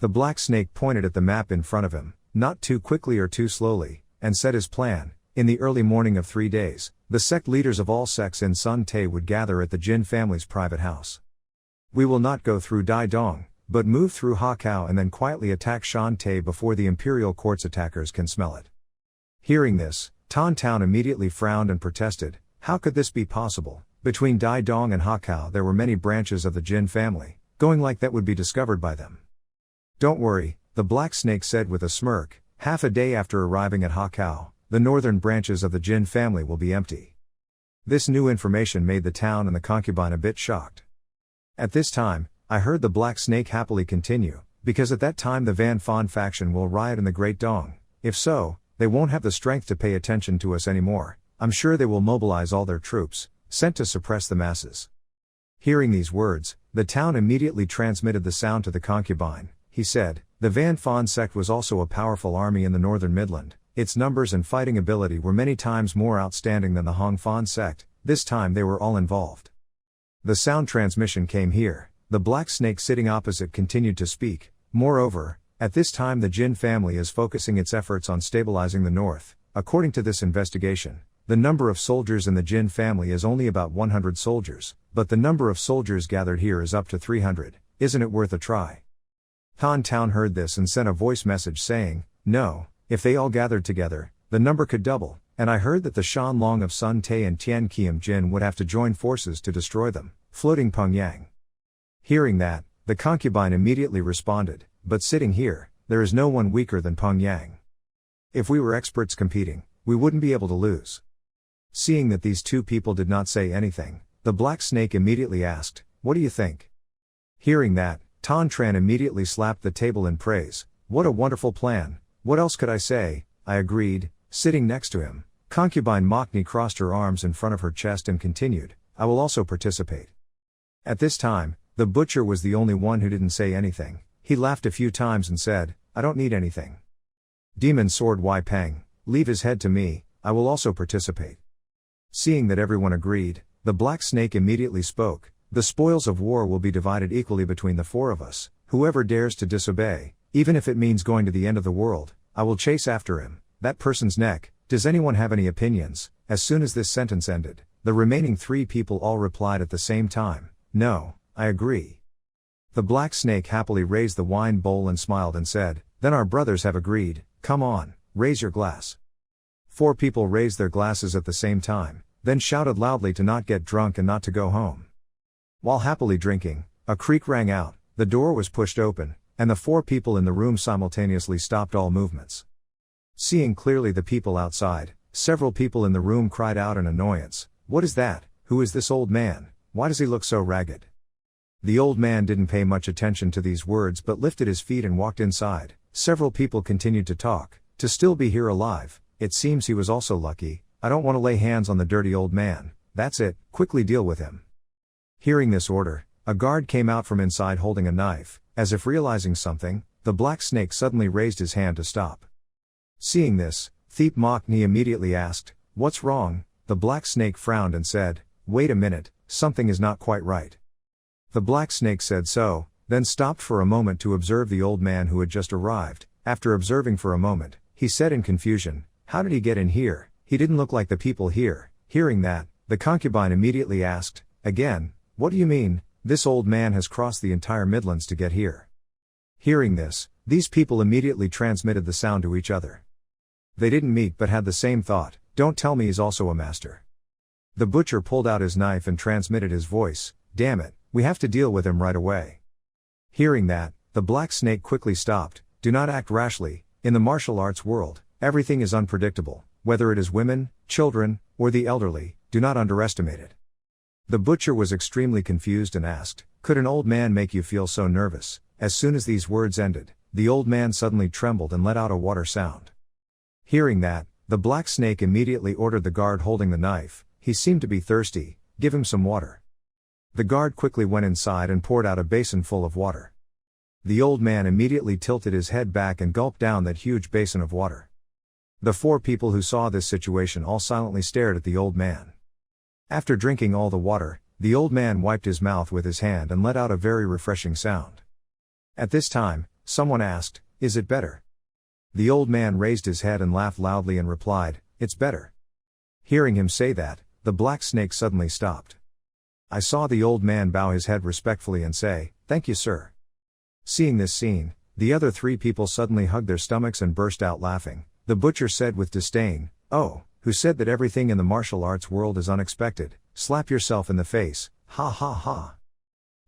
The black snake pointed at the map in front of him, not too quickly or too slowly, and said his plan. In the early morning of 3 days, the sect leaders of all sects in Sun Te would gather at the Jin family's private house. We will not go through Dai Dong, but move through Hakao and then quietly attack Shan Te before the imperial court's attackers can smell it. Hearing this, Tan Town immediately frowned and protested. How could this be possible? Between Dai Dong and Hakao there were many branches of the Jin family. Going like that would be discovered by them. Don't worry, the black snake said with a smirk. Half a day after arriving at Hakao, the northern branches of the Jin family will be empty. This new information made the town and the concubine a bit shocked. At this time, I heard the black snake happily continue, because at that time the Van Fan faction will riot in the Great Dong. If so, they won't have the strength to pay attention to us anymore. I'm sure they will mobilize all their troops, sent to suppress the masses. Hearing these words, the town immediately transmitted the sound to the concubine. He said, the Van Fan sect was also a powerful army in the northern Midland. Its numbers and fighting ability were many times more outstanding than the Hong Fan sect. This time they were all involved. The sound transmission came here. The black snake sitting opposite continued to speak. Moreover, at this time the Jin family is focusing its efforts on stabilizing the north. According to this investigation, the number of soldiers in the Jin family is only about 100 soldiers, but the number of soldiers gathered here is up to 300. Isn't it worth a try? Han Town heard this and sent a voice message saying, no, if they all gathered together, the number could double, and I heard that the Shan Long of Sun Te and Tian Kiem Jin would have to join forces to destroy them. Floating Peng Yang. Hearing that, the concubine immediately responded, but sitting here, there is no one weaker than Peng Yang. If we were experts competing, we wouldn't be able to lose. Seeing that these two people did not say anything, the black snake immediately asked, what do you think? Hearing that, Tan Tran immediately slapped the table in praise. What a wonderful plan. What else could I say? I agreed. Sitting next to him, concubine Mokni crossed her arms in front of her chest and continued, I will also participate. At this time, the butcher was the only one who didn't say anything. He laughed a few times and said, I don't need anything. Demon Sword Wai Peng, leave his head to me, I will also participate. Seeing that everyone agreed, the black snake immediately spoke, the spoils of war will be divided equally between the four of us. Whoever dares to disobey, even if it means going to the end of the world, I will chase after him, that person's neck. Does anyone have any opinions? As soon as this sentence ended, the remaining 3 people all replied at the same time, no, I agree. The black snake happily raised the wine bowl and smiled and said, then our brothers have agreed. Come on, raise your glass. 4 people raised their glasses at the same time, then shouted loudly to not get drunk and not to go home. While happily drinking, a creak rang out, the door was pushed open, and the 4 people in the room simultaneously stopped all movements. Seeing clearly the people outside, several people in the room cried out in annoyance, what is that? Who is this old man? Why does he look so ragged? The old man didn't pay much attention to these words but lifted his feet and walked inside. Several people continued to talk, to still be here alive. It seems he was also lucky. I don't want to lay hands on the dirty old man. That's it, quickly deal with him. Hearing this order, a guard came out from inside holding a knife. As if realizing something, the black snake suddenly raised his hand to stop. Seeing this, Thiep Mokni immediately asked, what's wrong? The black snake frowned and said, wait a minute, something is not quite right. The black snake said so, then stopped for a moment to observe the old man who had just arrived. After observing for a moment, he said in confusion, how did he get in here? He didn't look like the people here. Hearing that, the concubine immediately asked, again, what do you mean? This old man has crossed the entire Midlands to get here. Hearing this, these people immediately transmitted the sound to each other. They didn't meet but had the same thought, don't tell me he's also a master. The butcher pulled out his knife and transmitted his voice, damn it, we have to deal with him right away. Hearing that, the black snake quickly stopped, do not act rashly. In the martial arts world, everything is unpredictable, whether it is women, children, or the elderly, do not underestimate it. The butcher was extremely confused and asked, could an old man make you feel so nervous? As soon as these words ended, the old man suddenly trembled and let out a water sound. Hearing that, the black snake immediately ordered the guard holding the knife, he seemed to be thirsty, give him some water. The guard quickly went inside and poured out a basin full of water. The old man immediately tilted his head back and gulped down that huge basin of water. The 4 people who saw this situation all silently stared at the old man. After drinking all the water, the old man wiped his mouth with his hand and let out a very refreshing sound. At this time, someone asked, "Is it better?" The old man raised his head and laughed loudly and replied, "It's better." Hearing him say that, the black snake suddenly stopped. I saw the old man bow his head respectfully and say, "Thank you, sir." Seeing this scene, the other three people suddenly hugged their stomachs and burst out laughing. The butcher said with disdain, "Oh, who said that everything in the martial arts world is unexpected? Slap yourself in the face, ha ha ha."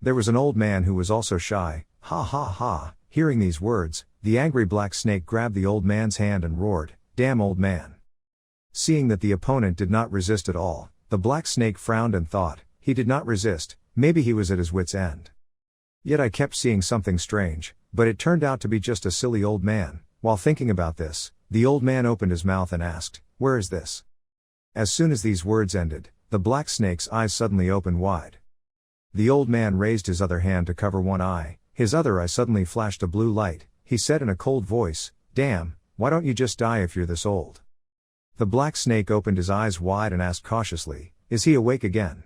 There was an old man who was also shy, ha ha ha. Hearing these words, the angry black snake grabbed the old man's hand and roared, "Damn old man." Seeing that the opponent did not resist at all, the black snake frowned and thought, he did not resist, maybe he was at his wit's end. Yet I kept seeing something strange, but it turned out to be just a silly old man. While thinking about this, the old man opened his mouth and asked, "Where is this?" As soon as these words ended, the black snake's eyes suddenly opened wide. The old man raised his other hand to cover one eye, his other eye suddenly flashed a blue light. He said in a cold voice, "Damn, why don't you just die if you're this old?" The black snake opened his eyes wide and asked cautiously, "Is he awake again?"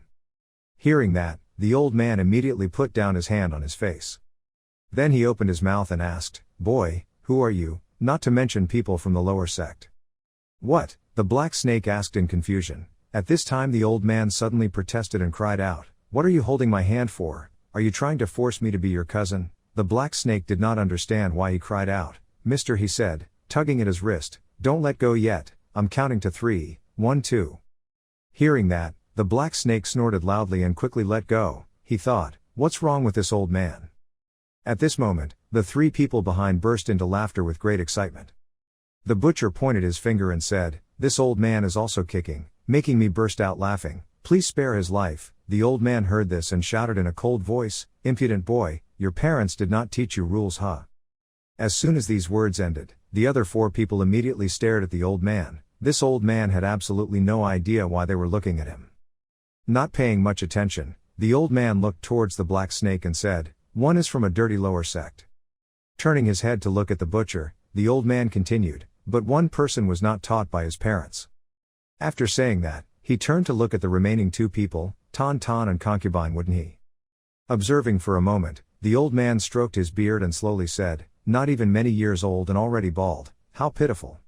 Hearing that, the old man immediately put down his hand on his face. Then he opened his mouth and asked, "Boy, who are you, not to mention people from the lower sect?" "What?" the black snake asked in confusion. At this time the old man suddenly protested and cried out, "What are you holding my hand for? Are you trying to force me to be your cousin?" The black snake did not understand why he cried out. "Mister," he said, tugging at his wrist, "don't let go yet, I'm counting to 3, 1, 2. Hearing that, the black snake snorted loudly and quickly let go. He thought, "What's wrong with this old man?" At this moment, the three people behind burst into laughter with great excitement. The butcher pointed his finger and said, "This old man is also kicking, making me burst out laughing. Please spare his life." The old man heard this and shouted in a cold voice, "Impudent boy, your parents did not teach you rules, huh?" As soon as these words ended, the other four people immediately stared at the old man. This old man had absolutely no idea why they were looking at him. Not paying much attention, the old man looked towards the black snake and said, "One is from a dirty lower sect." Turning his head to look at the butcher, the old man continued, "But one person was not taught by his parents." After saying that, he turned to look at the remaining two people, Ton Ton and Concubine, wouldn't he? Observing for a moment, the old man stroked his beard and slowly said, "Not even many years old and already bald, how pitiful."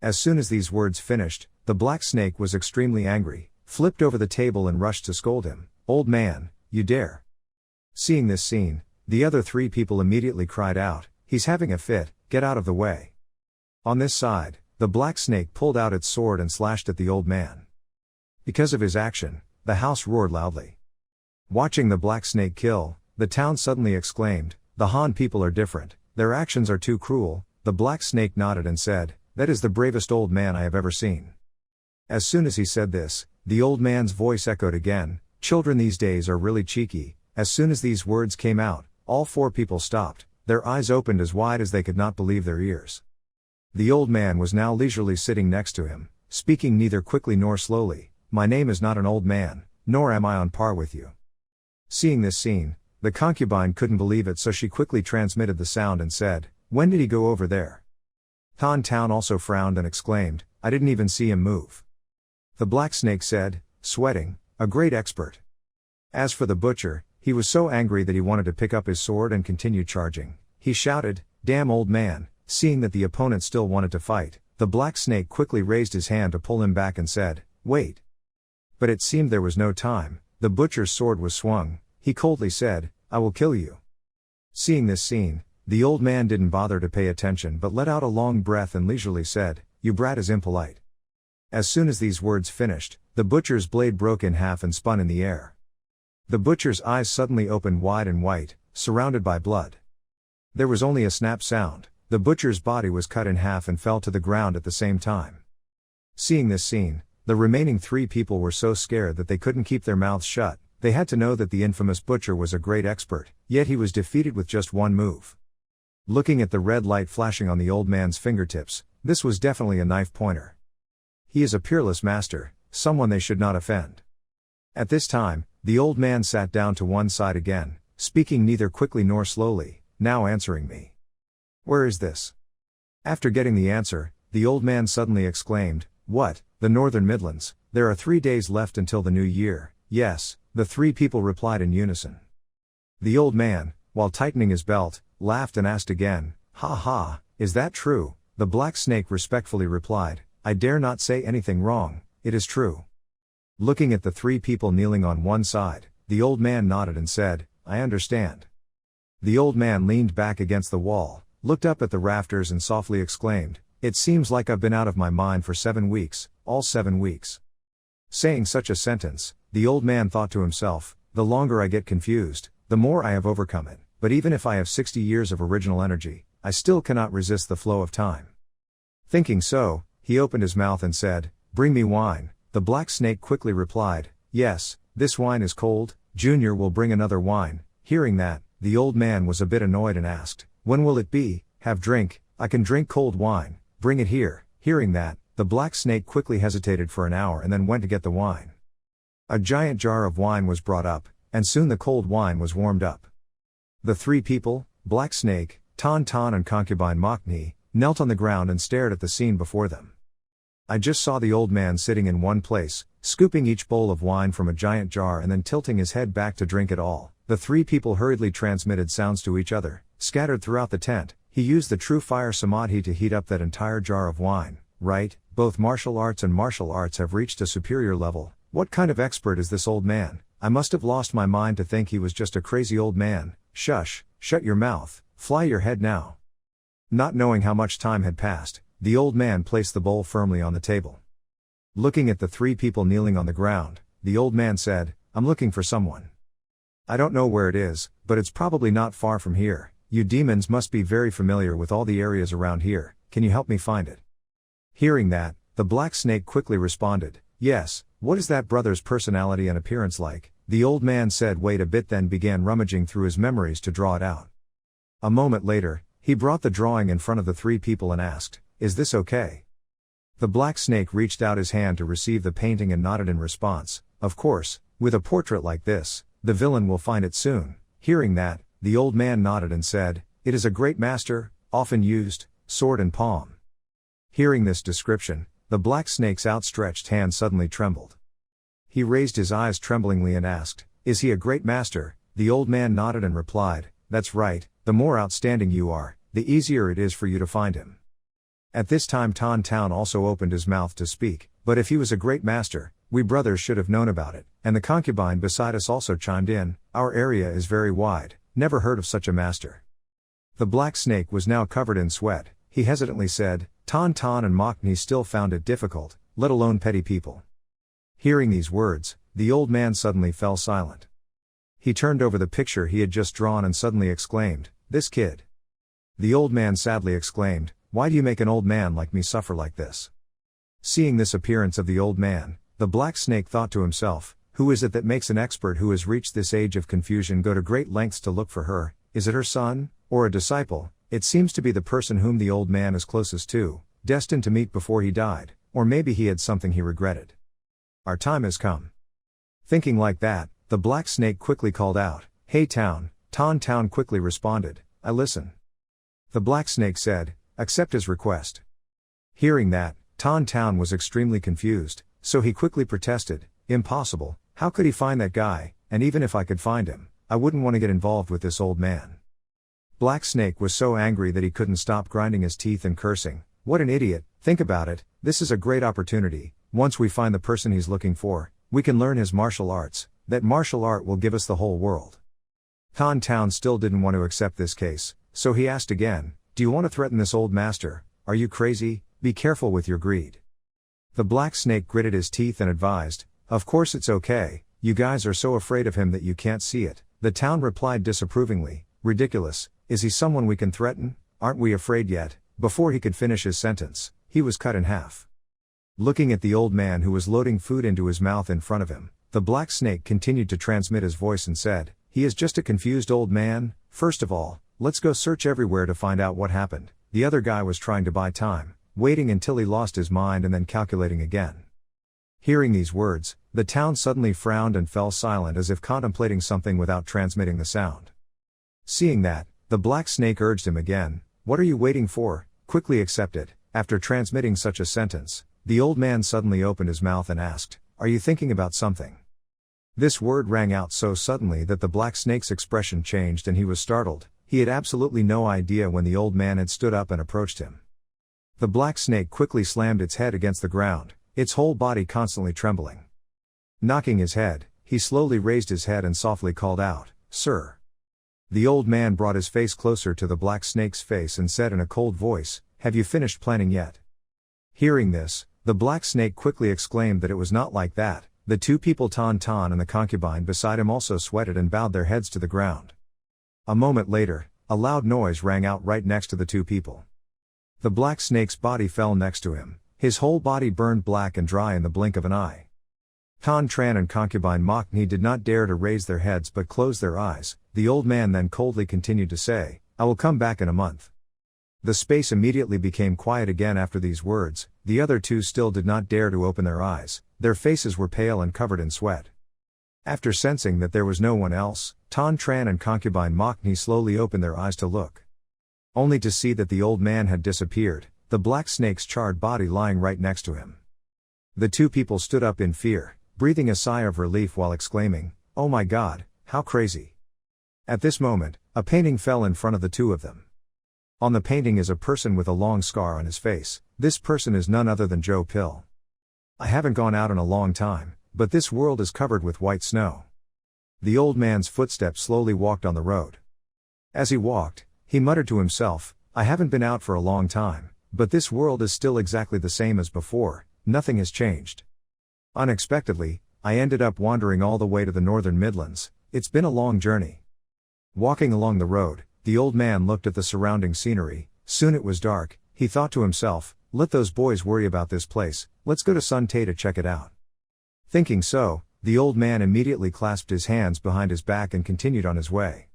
As soon as these words finished, the black snake was extremely angry, flipped over the table and rushed to scold him, "Old man, you dare." Seeing this scene, the other three people immediately cried out, "He's having a fit, get out of the way." On this side, the black snake pulled out its sword and slashed at the old man. Because of his action, the house roared loudly. Watching the black snake kill, the town suddenly exclaimed, "The Han people are different, their actions are too cruel." The black snake nodded and said, "That is the bravest old man I have ever seen." As soon as he said this, the old man's voice echoed again, "Children these days are really cheeky." As soon as these words came out, all four people stopped, their eyes opened as wide as they could not believe their ears. The old man was now leisurely sitting next to him, speaking neither quickly nor slowly, "My name is not an old man, nor am I on par with you." Seeing this scene, the concubine couldn't believe it, so she quickly transmitted the sound and said, "When did he go over there?" Ton Town also frowned and exclaimed, "I didn't even see him move." The black snake said, sweating, "A great expert." As for the butcher, he was so angry that he wanted to pick up his sword and continue charging. He shouted, "Damn old man." Seeing that the opponent still wanted to fight, the black snake quickly raised his hand to pull him back and said, "Wait." But it seemed there was no time. The butcher's sword was swung. He coldly said, "I will kill you." Seeing this scene, the old man didn't bother to pay attention but let out a long breath and leisurely said, "You brat is impolite." As soon as these words finished, the butcher's blade broke in half and spun in the air. The butcher's eyes suddenly opened wide and white, surrounded by blood. There was only a snap sound. The butcher's body was cut in half and fell to the ground at the same time. Seeing this scene, the remaining three people were so scared that they couldn't keep their mouths shut. They had to know that the infamous butcher was a great expert, yet he was defeated with just one move. Looking at the red light flashing on the old man's fingertips, this was definitely a knife pointer. He is a peerless master, someone they should not offend. At this time, the old man sat down to one side again, speaking neither quickly nor slowly, "Now answering me. Where is this?" After getting the answer, the old man suddenly exclaimed, "What, the Northern Midlands? There are 3 days left until the new year." "Yes," the three people replied in unison. The old man, while tightening his belt, laughed and asked again, "Ha ha, is that true?" The black snake respectfully replied, "I dare not say anything wrong, it is true." Looking at the three people kneeling on one side, the old man nodded and said, "I understand." The old man leaned back against the wall, looked up at the rafters and softly exclaimed, "It seems like I've been out of my mind for 7 weeks, all 7 weeks." Saying such a sentence, the old man thought to himself, "The longer I get confused, the more I have overcome it, but even if I have 60 years of original energy, I still cannot resist the flow of time." Thinking so, he opened his mouth and said, "Bring me wine." The black snake quickly replied, "Yes, this wine is cold, Junior will bring another wine." Hearing that, the old man was a bit annoyed and asked, "When will it be? Have drink, I can drink cold wine, bring it here." Hearing that, the black snake quickly hesitated for an hour and then went to get the wine. A giant jar of wine was brought up, and soon the cold wine was warmed up. The three people, Black Snake, Ton and concubine Makni, knelt on the ground and stared at the scene before them. I just saw the old man sitting in one place, scooping each bowl of wine from a giant jar and then tilting his head back to drink it all. The three people hurriedly transmitted sounds to each other, scattered throughout the tent. He used the true fire samadhi to heat up that entire jar of wine. Right, both martial arts and martial arts have reached a superior level. What kind of expert is this old man? I must have lost my mind to think he was just a crazy old man. Shush, shut your mouth, fly your head now. Not knowing how much time had passed, the old man placed the bowl firmly on the table. Looking at the three people kneeling on the ground, the old man said, "I'm looking for someone. I don't know where it is, but it's probably not far from here. You demons must be very familiar with all the areas around here, can you help me find it?" Hearing that, the black snake quickly responded, "Yes, what is that brother's personality and appearance like?" The old man said wait a bit, then began rummaging through his memories to draw it out. A moment later, he brought the drawing in front of the three people and asked, "Is this okay?" The black snake reached out his hand to receive the painting and nodded in response, "Of course, with a portrait like this, the villain will find it soon." Hearing that, the old man nodded and said, "It is a great master, often used, sword and palm." Hearing this description, the black snake's outstretched hand suddenly trembled. He raised his eyes tremblingly and asked, "Is he a great master?" The old man nodded and replied, "That's right, the more outstanding you are, the easier it is for you to find him." At this time Ton also opened his mouth to speak, "But if he was a great master, we brothers should have known about it," and the concubine beside us also chimed in, "Our area is very wide, never heard of such a master." The black snake was now covered in sweat. He hesitantly said, Ton and Makni still found it difficult, let alone petty people." Hearing these words, the old man suddenly fell silent. He turned over the picture he had just drawn and suddenly exclaimed, "This kid." The old man sadly exclaimed, "Why do you make an old man like me suffer like this?" Seeing this appearance of the old man, the black snake thought to himself, "Who is it that makes an expert who has reached this age of confusion go to great lengths to look for her? Is it her son, or a disciple? It seems to be the person whom the old man is closest to, destined to meet before he died, or maybe he had something he regretted. Our time has come." Thinking like that, the black snake quickly called out, "Hey Ton." Ton quickly responded, "I listen." The black snake said, "Accept his request." Hearing that, Ton was extremely confused, so he quickly protested, "Impossible, how could he find that guy, and even if I could find him, I wouldn't want to get involved with this old man." Black Snake was so angry that he couldn't stop grinding his teeth and cursing, "What an idiot, think about it, this is a great opportunity. Once we find the person he's looking for, we can learn his martial arts, that martial art will give us the whole world." Ton still didn't want to accept this case, so he asked again, "Do you want to threaten this old master? Are you crazy? Be careful with your greed." The black snake gritted his teeth and advised, "Of course it's okay, you guys are so afraid of him that you can't see it." The town replied disapprovingly, "Ridiculous, is he someone we can threaten? Aren't we afraid yet?" Before he could finish his sentence, he was cut in half. Looking at the old man who was loading food into his mouth in front of him, the black snake continued to transmit his voice and said, "He is just a confused old man. First of all, let's go search everywhere to find out what happened." The other guy was trying to buy time, waiting until he lost his mind and then calculating again. Hearing these words, the town suddenly frowned and fell silent as if contemplating something without transmitting the sound. Seeing that, the black snake urged him again, "What are you waiting for? Quickly accept it." After transmitting such a sentence, the old man suddenly opened his mouth and asked, "Are you thinking about something?" This word rang out so suddenly that the black snake's expression changed and he was startled. He had absolutely no idea when the old man had stood up and approached him. The black snake quickly slammed its head against the ground, its whole body constantly trembling. Knocking his head, he slowly raised his head and softly called out, "Sir." The old man brought his face closer to the black snake's face and said in a cold voice, "Have you finished planning yet?" Hearing this, the black snake quickly exclaimed that it was not like that. The two people Tan Tan and the concubine beside him also sweated and bowed their heads to the ground. A moment later, a loud noise rang out right next to the two people. The black snake's body fell next to him, his whole body burned black and dry in the blink of an eye. Tan Tran and concubine Mok Ni did not dare to raise their heads but closed their eyes. The old man then coldly continued to say, "I will come back in a month." The space immediately became quiet again after these words. The other two still did not dare to open their eyes, their faces were pale and covered in sweat. After sensing that there was no one else, Tan Tran and concubine Mok Ni slowly opened their eyes to look. Only to see that the old man had disappeared, the black snake's charred body lying right next to him. The two people stood up in fear, breathing a sigh of relief while exclaiming, "Oh my God, how crazy." At this moment, a painting fell in front of the two of them. On the painting is a person with a long scar on his face. This person is none other than Joe Pill. "I haven't gone out in a long time, but this world is covered with white snow." The old man's footsteps slowly walked on the road. As he walked, he muttered to himself, "I haven't been out for a long time, but this world is still exactly the same as before, nothing has changed. Unexpectedly, I ended up wandering all the way to the northern Midlands. It's been a long journey." Walking along the road, the old man looked at the surrounding scenery. Soon it was dark. He thought to himself, "Let those boys worry about this place, let's go to Sun Tay to check it out." Thinking so, the old man immediately clasped his hands behind his back and continued on his way.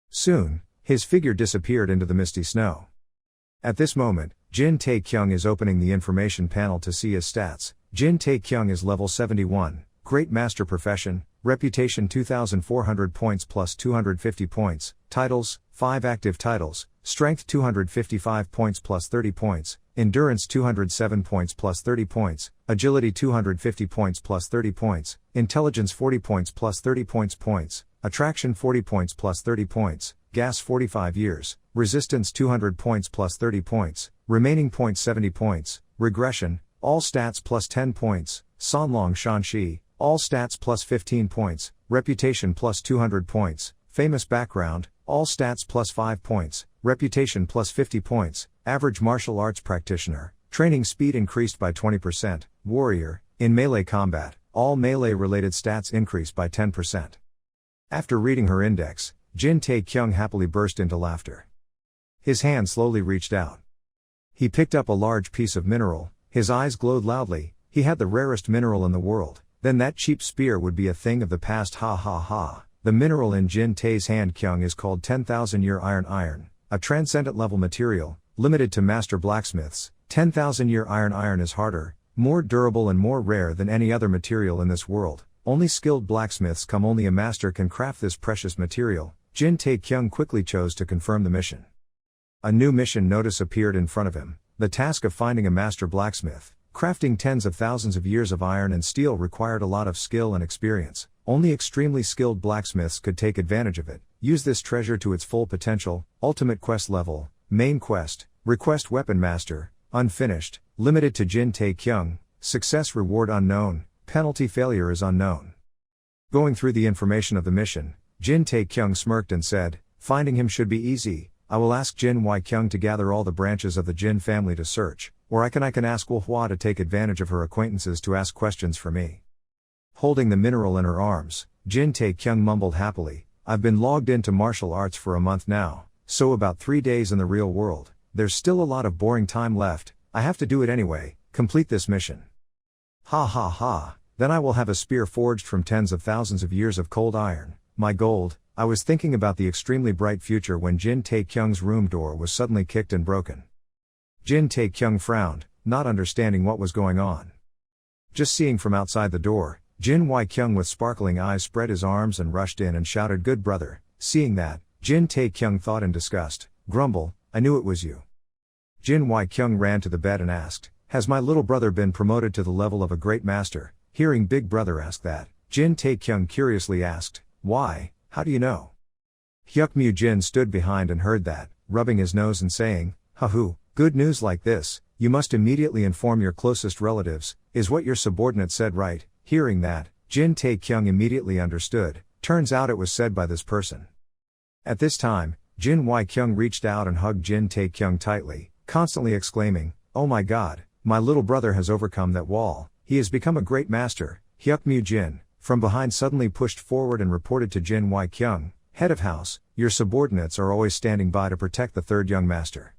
Soon, his figure disappeared into the misty snow. At this moment, Jin Tae-kyung is opening the information panel to see his stats. Jin Tae-kyung is level 71, Great Master Profession, Reputation 2400 points plus 250 points, Titles, 5 active titles, Strength 255 points plus 30 points, Endurance 207 points plus 30 points, Agility 250 points plus 30 points, Intelligence 40 points plus 30 points, Attraction 40 points plus 30 points, Gas 45 years, Resistance 200 points plus 30 points, Remaining points 70 points, Regression, all stats plus 10 points, Sanlong Shanxi, all stats plus 15 points, Reputation plus 200 points, Famous background, all stats plus 5 points, Reputation plus 50 points, Average martial arts practitioner, training speed increased by 20%, Warrior, in melee combat, all melee-related stats increased by 10%. After reading her index, Jin Tae-kyung happily burst into laughter. His hand slowly reached out. He picked up a large piece of mineral, his eyes glowed loudly. He had the rarest mineral in the world, then that cheap spear would be a thing of the past, ha ha ha. The mineral in Jin Tae's hand Kyung is called 10,000-year iron, a transcendent level material, limited to master blacksmiths. 10,000-year iron is harder, more durable and more rare than any other material in this world. Only skilled blacksmiths only a master can craft this precious material. Jin Tae-kyung quickly chose to confirm the mission. A new mission notice appeared in front of him. The task of finding a master blacksmith. Crafting tens of thousands of years of iron and steel required a lot of skill and experience. Only extremely skilled blacksmiths could take advantage of it. Use this treasure to its full potential. Ultimate quest level, main quest, request weapon master, unfinished, limited to Jin Tae-kyung, success reward unknown, penalty failure is unknown. Going through the information of the mission, Jin Tae-kyung smirked and said, "Finding him should be easy. I will ask Jin Y-kyung to gather all the branches of the Jin family to search, or I can ask Wu Hua to take advantage of her acquaintances to ask questions for me." Holding the mineral in her arms, Jin Tae-kyung mumbled happily, "I've been logged into martial arts for a month now, so about 3 days in the real world. There's still a lot of boring time left. I have to do it anyway, complete this mission. Ha ha ha, then I will have a spear forged from tens of thousands of years of cold iron, my gold." I was thinking about the extremely bright future when Jin Tae-kyung's room door was suddenly kicked and broken. Jin Tae-kyung frowned, not understanding what was going on. Just seeing from outside the door, Jin Y-kyung with sparkling eyes spread his arms and rushed in and shouted, "Good brother." Seeing that, Jin Tae-kyung thought in disgust, "Grumble, I knew it was you." Jin Y-kyung ran to the bed and asked, "Has my little brother been promoted to the level of a great master?" Hearing big brother ask that, Jin Tae-kyung curiously asked, "Why, how do you know?" Hyuk Mu Jin stood behind and heard that, rubbing his nose and saying, "Hahu, good news like this, you must immediately inform your closest relatives, is what your subordinate said, right?" Hearing that, Jin Tae-kyung immediately understood, turns out it was said by this person. At this time, Jin Wai-kyung reached out and hugged Jin Tae-kyung tightly, constantly exclaiming, "Oh my god, my little brother has overcome that wall, he has become a great master." Hyuk Mu Jin, from behind suddenly pushed forward and reported to Jin Wai-kyung, "Head of house, your subordinates are always standing by to protect the third young master."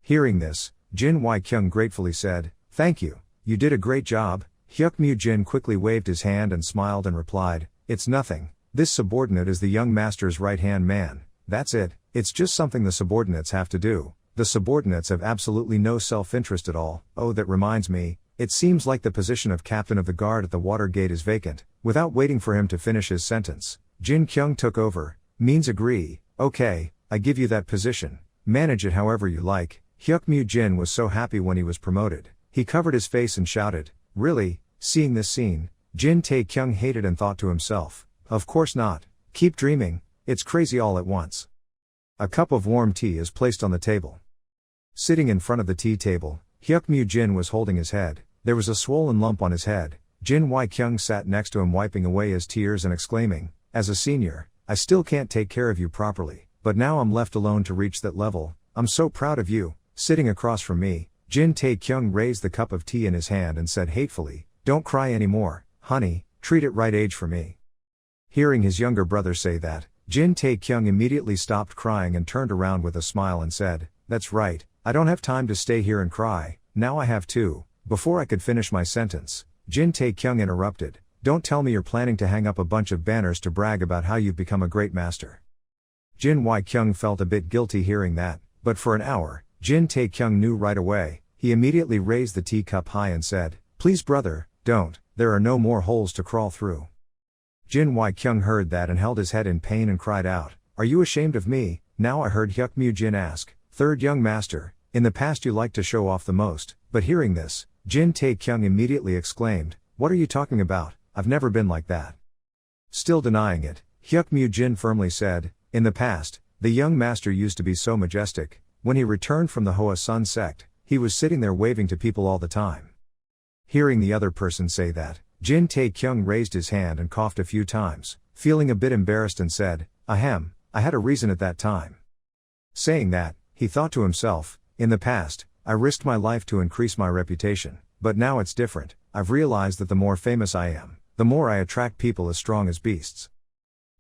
Hearing this, Jin Wai-kyung gratefully said, "Thank you, you did a great job." Hyuk Mu Jin quickly waved his hand and smiled and replied, "It's nothing, this subordinate is the young master's right-hand man, that's it, it's just something the subordinates have to do. The subordinates have absolutely no self-interest at all. Oh, that reminds me, it seems like the position of captain of the guard at the water gate is vacant." Without waiting for him to finish his sentence, Jin Kyung took over, "Means agree, okay, I give you that position, manage it however you like." Hyuk Mu Jin was so happy when he was promoted, he covered his face and shouted, "Really?" Seeing this scene, Jin Tae-kyung hated and thought to himself, "Of course not, keep dreaming, it's crazy all at once." A cup of warm tea is placed on the table. Sitting in front of the tea table, Hyuk Mu Jin was holding his head, there was a swollen lump on his head. Jin Wai-kyung sat next to him wiping away his tears and exclaiming, "As a senior, I still can't take care of you properly, but now I'm left alone to reach that level, I'm so proud of you." Sitting across from me, Jin Tae-kyung raised the cup of tea in his hand and said hatefully, "Don't cry anymore, honey, treat it right age for me." Hearing his younger brother say that, Jin Tae-kyung immediately stopped crying and turned around with a smile and said, "That's right, I don't have time to stay here and cry, now I have to." Before I could finish my sentence, Jin Tae-kyung interrupted, "Don't tell me you're planning to hang up a bunch of banners to brag about how you've become a great master." Jin Wai-kyung felt a bit guilty hearing that, but for an hour, Jin Tae-kyung knew right away. He immediately raised the teacup high and said, "Please brother, don't, there are no more holes to crawl through." Jin Wai-kyung heard that and held his head in pain and cried out, "Are you ashamed of me?" Now I heard Hyuk Mu Jin ask, "Third young master, in the past you liked to show off the most," but hearing this, Jin Tae-kyung immediately exclaimed, "What are you talking about? I've never been like that." Still denying it, Hyuk Mu Jin firmly said, "In the past, the young master used to be so majestic, when he returned from the Hoa Sun sect, he was sitting there waving to people all the time." Hearing the other person say that, Jin Tae-kyung raised his hand and coughed a few times, feeling a bit embarrassed and said, "Ahem, I had a reason at that time." Saying that, he thought to himself, "In the past, I risked my life to increase my reputation, but now it's different. I've realized that the more famous I am, the more I attract people as strong as beasts.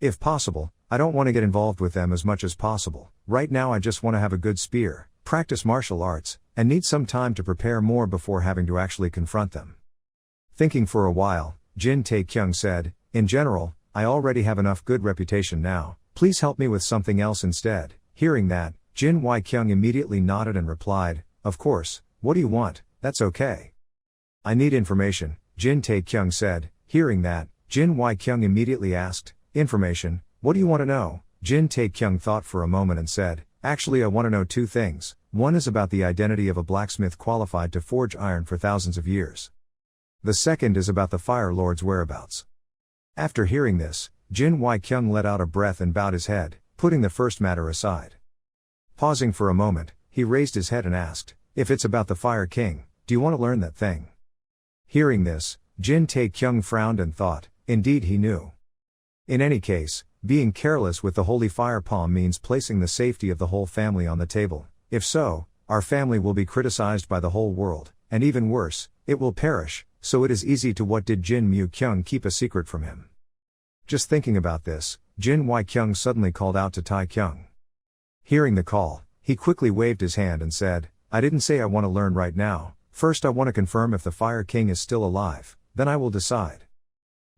If possible, I don't want to get involved with them as much as possible. Right now I just want to have a good spear, practice martial arts, and need some time to prepare more before having to actually confront them." Thinking for a while, Jin Tae-kyung said, "In general, I already have enough good reputation now, please help me with something else instead." Hearing that, Jin Wai-kyung immediately nodded and replied, "Of course, what do you want? That's okay." "I need information," Jin Tae-kyung said. Hearing that, Jin Wai-kyung immediately asked, "Information? What do you want to know?" Jin Tae-kyung thought for a moment and said, "Actually I want to know two things. One is about the identity of a blacksmith qualified to forge iron for thousands of years. The second is about the Fire Lord's whereabouts." After hearing this, Jin Wai-kyung let out a breath and bowed his head, putting the first matter aside. Pausing for a moment, he raised his head and asked, "If it's about the Fire King, do you want to learn that thing?" Hearing this, Jin Tae-kyung frowned and thought, indeed he knew. In any case, being careless with the holy fire palm means placing the safety of the whole family on the table. If so, our family will be criticized by the whole world, and even worse, it will perish, so it is easy to what did Jin Mu-kyung keep a secret from him? Just thinking about this, Jin Wai-kyung suddenly called out to Tae-kyung. Hearing the call, he quickly waved his hand and said, "I didn't say I want to learn right now, first I want to confirm if the Fire King is still alive, then I will decide."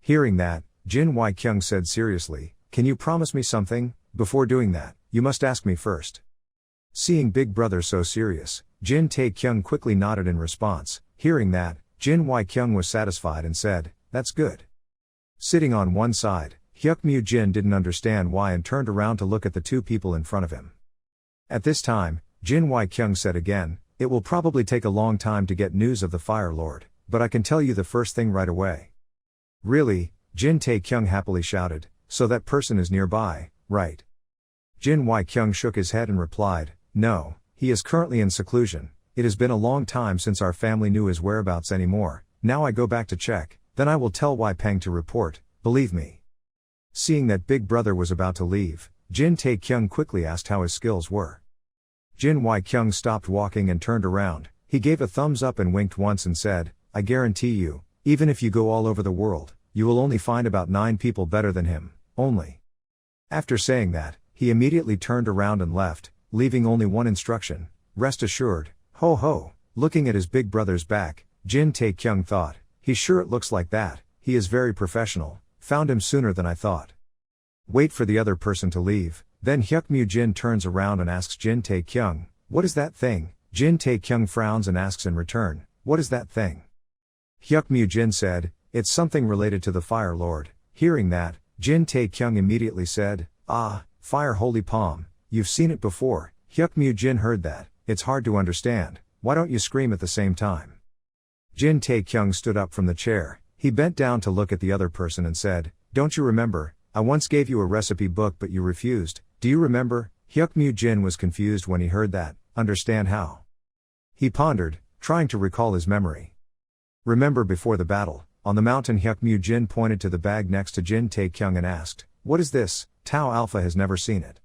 Hearing that, Jin Wai-kyung said seriously, "Can you promise me something? Before doing that, you must ask me first." Seeing big brother so serious, Jin Tae-kyung quickly nodded in response. Hearing that, Jin Wai-kyung was satisfied and said, "That's good." Sitting on one side, Hyuk Mu Jin didn't understand why and turned around to look at the two people in front of him. At this time, Jin Wai-kyung said again, "It will probably take a long time to get news of the Fire Lord, but I can tell you the first thing right away." "Really?" Jin Tae-kyung happily shouted, "So that person is nearby, right?" Jin Wai-kyung shook his head and replied, "No, he is currently in seclusion. It has been a long time since our family knew his whereabouts anymore. Now I go back to check, then I will tell Wai-peng to report, believe me." Seeing that Big Brother was about to leave, Jin Tae-kyung quickly asked how his skills were. Jin Wai-kyung stopped walking and turned around. He gave a thumbs up and winked once and said, "I guarantee you, even if you go all over the world, you will only find about 9 people better than him, only." After saying that, he immediately turned around and left, leaving only one instruction: rest assured, ho ho. Looking at his big brother's back, Jin Tae-kyung thought, "He sure it looks like that, he is very professional, found him sooner than I thought." Wait for the other person to leave, then Hyuk Mu Jin turns around and asks Jin Tae-kyung, "What is that thing?" Jin Tae-kyung frowns and asks in return, "What is that thing?" Hyuk Mu Jin said, "It's something related to the Fire Lord." Hearing that, Jin Tae-kyung immediately said, "Ah, Fire Holy Palm, you've seen it before." Hyuk Mu Jin heard that, "It's hard to understand, why don't you scream at the same time?" Jin Tae-kyung stood up from the chair, he bent down to look at the other person and said, "Don't you remember, I once gave you a recipe book but you refused, do you remember?" Hyuk Mu Jin was confused when he heard that, understand how? He pondered, trying to recall his memory. Remember before the battle, on the mountain Hyuk Mu Jin pointed to the bag next to Jin Tae-kyung and asked, "What is this?" Tao Alpha has never seen it.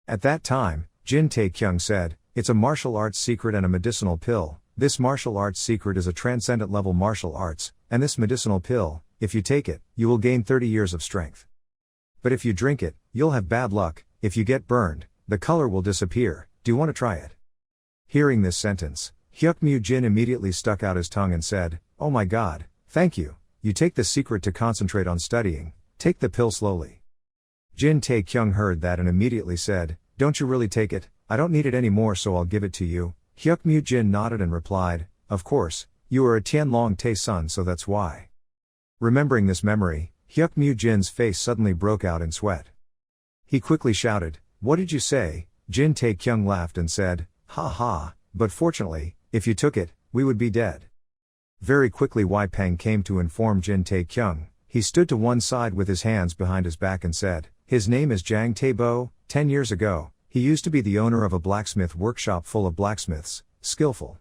At that time, Jin Tae-kyung said, "It's a martial arts secret and a medicinal pill. This martial arts secret is a transcendent level martial arts, and this medicinal pill, if you take it, you will gain 30 years of strength. But if you drink it, you'll have bad luck. If you get burned, the color will disappear. Do you want to try it?" Hearing this sentence, Hyuk Mu Jin immediately stuck out his tongue and said, "Oh my god, thank you. You take the secret to concentrate on studying. Take the pill slowly." Jin Tae-kyung heard that and immediately said, "Don't you really take it? I don't need it anymore, so I'll give it to you." Hyuk Mu Jin nodded and replied, "Of course, you are a Tianlong Tae son, so that's why." Remembering this memory, Hyuk Mu Jin's face suddenly broke out in sweat. He quickly shouted, "What did you say?" Jin Tae-kyung laughed and said, "Ha ha, but fortunately, if you took it, we would be dead." Very quickly Wai-peng came to inform Jin Tae-kyung. He stood to one side with his hands behind his back and said, "His name is Jang Tae-bo. 10 years ago, he used to be the owner of a blacksmith workshop full of blacksmiths, skillful.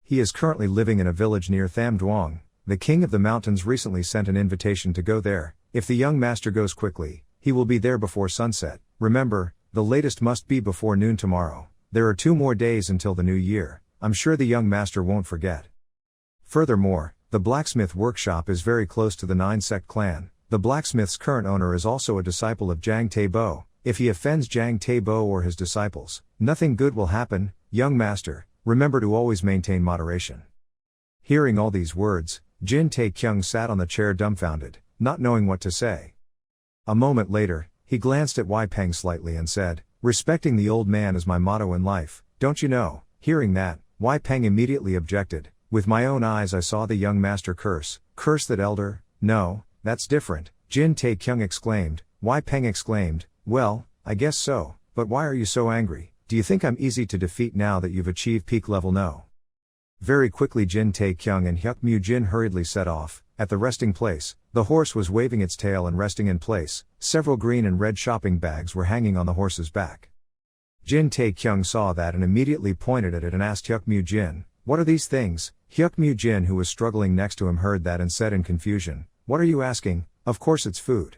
He is currently living in a village near Thamduong. The king of the mountains recently sent an invitation to go there. If the young master goes quickly, he will be there before sunset. Remember, the latest must be before noon tomorrow. There are 2 more days until the new year. I'm sure the young master won't forget." Furthermore, the blacksmith workshop is very close to the 9-sect clan. The blacksmith's current owner is also a disciple of Jang Tae-bo. If he offends Jang Tae-bo or his disciples, nothing good will happen. Young master, remember to always maintain moderation. Hearing all these words, Jin Tae-kyung sat on the chair dumbfounded, not knowing what to say. A moment later, he glanced at Wai-peng slightly and said, "Respecting the old man is my motto in life, don't you know?" Hearing that, Wai-peng immediately objected, "With my own eyes I saw the young master curse that elder." "No, that's different," Jin Tae-kyung exclaimed. Wai-peng exclaimed, "Well, I guess so, but why are you so angry? Do you think I'm easy to defeat now that you've achieved peak level? No." Very quickly Jin Tae-kyung and Hyuk Mu Jin hurriedly set off. At the resting place, the horse was waving its tail and resting in place. Several green and red shopping bags were hanging on the horse's back. Jin Tae-kyung saw that and immediately pointed at it and asked Hyuk Mu Jin, "What are these things?" Hyuk Mu Jin, who was struggling next to him, heard that and said in confusion, "What are you asking? Of course it's food."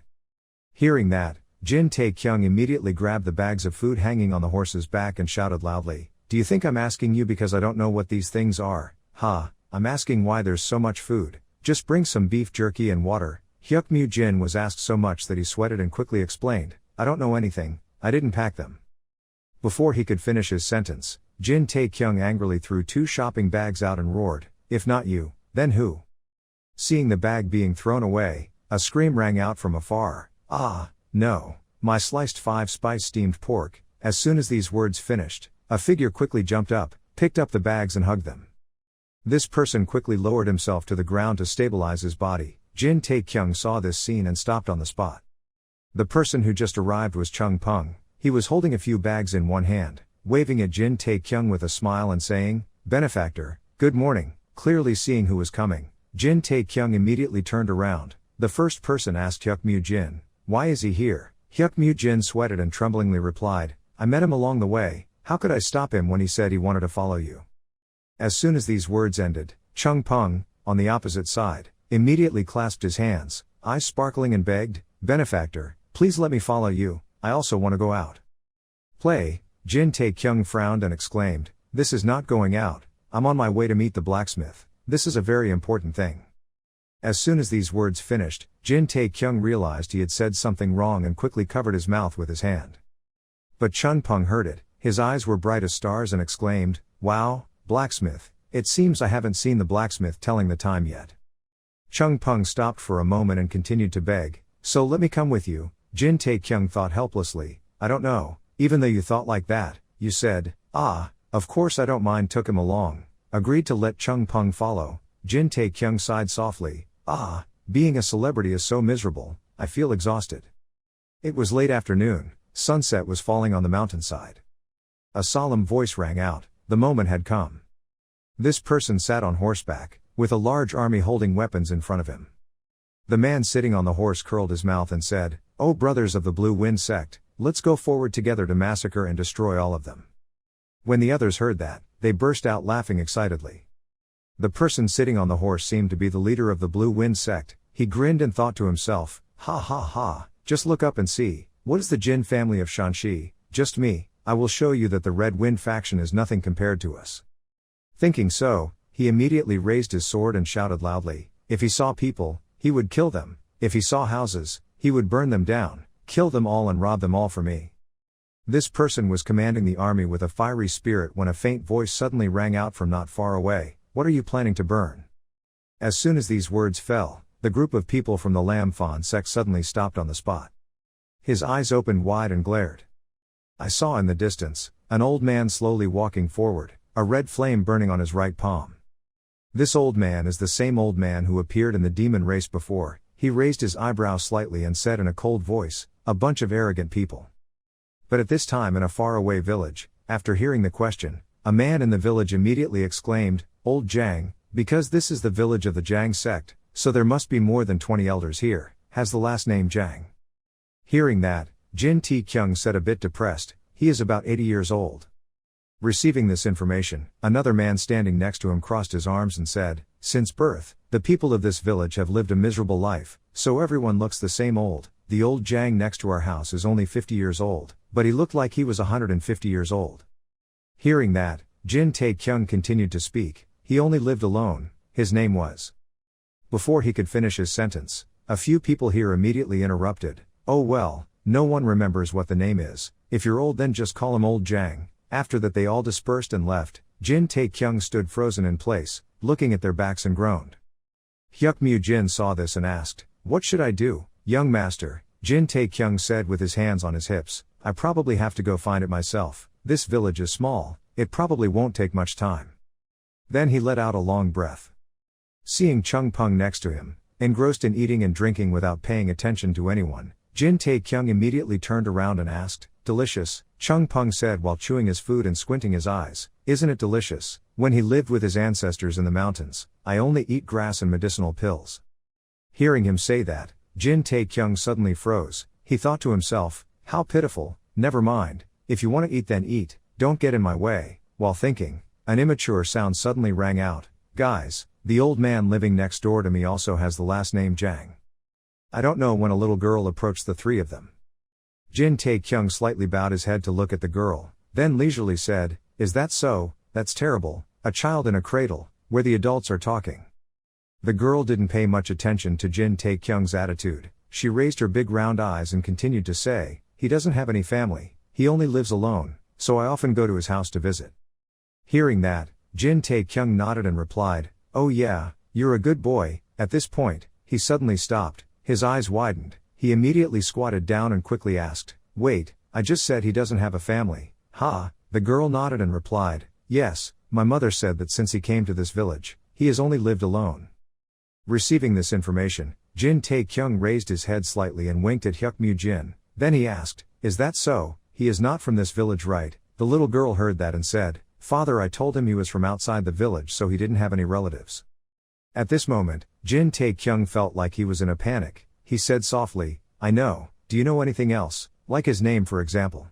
Hearing that, Jin Tae-kyung immediately grabbed the bags of food hanging on the horse's back and shouted loudly, "Do you think I'm asking you because I don't know what these things are? Ha, I'm asking why there's so much food. Just bring some beef jerky and water." Hyuk Mu Jin was asked so much that he sweated and quickly explained, "I don't know anything, I didn't pack them." Before he could finish his sentence, Jin Tae-kyung angrily threw 2 shopping bags out and roared, "If not you, then who?" Seeing the bag being thrown away, a scream rang out from afar, "Ah, no, my sliced 5-spice steamed pork." As soon as these words finished, a figure quickly jumped up, picked up the bags and hugged them. This person quickly lowered himself to the ground to stabilize his body. Jin Tae-kyung saw this scene and stopped on the spot. The person who just arrived was Chung Pung. He was holding a few bags in one hand, waving at Jin Tae-kyung with a smile and saying, "Benefactor, good morning." Clearly seeing who was coming, Jin Tae-kyung immediately turned around. The first person asked Hyuk Mu Jin, "Why is he here?" Hyuk Jin sweated and tremblingly replied, I met him along the way, how could I stop him when he said he wanted to follow you? As soon as these words ended, Chung Peng, on the opposite side, immediately clasped his hands, eyes sparkling and begged, Benefactor, please let me follow you, I also want to go out. Play, Jin Tae-kyung frowned and exclaimed, this is not going out, I'm on my way to meet the blacksmith, this is a very important thing. As soon as these words finished, Jin Tae-kyung realized he had said something wrong and quickly covered his mouth with his hand. But Chung Peng heard it, his eyes were bright as stars and exclaimed, wow, blacksmith, it seems I haven't seen the blacksmith telling the time yet. Chung Peng stopped for a moment and continued to beg, so let me come with you. Jin Tae-kyung thought helplessly, I don't know, even though you thought like that, you said, of course I don't mind, took him along, agreed to let Chung Peng follow. Jin Tae-kyung sighed softly, being a celebrity is so miserable, I feel exhausted. It was late afternoon, sunset was falling on the mountainside. A solemn voice rang out, the moment had come. This person sat on horseback, with a large army holding weapons in front of him. The man sitting on the horse curled his mouth and said, O brothers of the Blue Wind sect, let's go forward together to massacre and destroy all of them. When the others heard that, they burst out laughing excitedly. The person sitting on the horse seemed to be the leader of the Blue Wind sect. He grinned and thought to himself, ha ha ha, just look up and see, what is the Jin family of Shanxi, just me, I will show you that the Red Wind faction is nothing compared to us. Thinking so, he immediately raised his sword and shouted loudly, if he saw people, he would kill them, if he saw houses, he would burn them down, kill them all and rob them all for me. This person was commanding the army with a fiery spirit when a faint voice suddenly rang out from not far away, what are you planning to burn? As soon as these words fell, the group of people from the Lam Fan sect suddenly stopped on the spot. His eyes opened wide and glared. I saw in the distance, an old man slowly walking forward, a red flame burning on his right palm. This old man is the same old man who appeared in the demon race before. He raised his eyebrow slightly and said in a cold voice, a bunch of arrogant people. But at this time in a faraway village, after hearing the question, a man in the village immediately exclaimed, Old Jiang, because this is the village of the Jiang sect, so there must be more than 20 elders here, has the last name Jiang. Hearing that, Jin Tae-kyung said a bit depressed, he is about 80 years old. Receiving this information, another man standing next to him crossed his arms and said, since birth, the people of this village have lived a miserable life, so everyone looks the same old. The old Jiang next to our house is only 50 years old, but he looked like he was 150 years old. Hearing that, Jin Tae-kyung continued to speak, he only lived alone, his name was. Before he could finish his sentence, a few people here immediately interrupted, oh well, no one remembers what the name is, if you're old then just call him Old Jiang. After that they all dispersed and left. Jin Tae-kyung stood frozen in place, looking at their backs and groaned. Hyuk Jin saw this and asked, what should I do, young master? Jin Tae-kyung said with his hands on his hips, I probably have to go find it myself, this village is small, it probably won't take much time. Then he let out a long breath. Seeing Chung Peng next to him, engrossed in eating and drinking without paying attention to anyone, Jin Tae-kyung immediately turned around and asked, delicious, Chung Peng said while chewing his food and squinting his eyes, isn't it delicious? When he lived with his ancestors in the mountains, I only eat grass and medicinal pills. Hearing him say that, Jin Tae-kyung suddenly froze, he thought to himself, how pitiful, never mind, if you want to eat then eat, don't get in my way. While thinking, an immature sound suddenly rang out, guys, the old man living next door to me also has the last name Jiang. I don't know when a little girl approached the three of them. Jin Tae-kyung slightly bowed his head to look at the girl, then leisurely said, is that so? That's terrible, a child in a cradle, where the adults are talking. The girl didn't pay much attention to Jin Tae-kyung's attitude, she raised her big round eyes and continued to say, he doesn't have any family, he only lives alone, so I often go to his house to visit. Hearing that, Jin Tae-kyung nodded and replied, oh yeah, you're a good boy. At this point, he suddenly stopped, his eyes widened, he immediately squatted down and quickly asked, wait, I just said he doesn't have a family, huh? The girl nodded and replied, yes, my mother said that since he came to this village, he has only lived alone. Receiving this information, Jin Tae-kyung raised his head slightly and winked at Hyuk Jin, then he asked, is that so? He is not from this village, right? The little girl heard that and said, father, I told him he was from outside the village so he didn't have any relatives. At this moment, Jin Tae-kyung felt like he was in a panic, he said softly, I know, do you know anything else, like his name for example?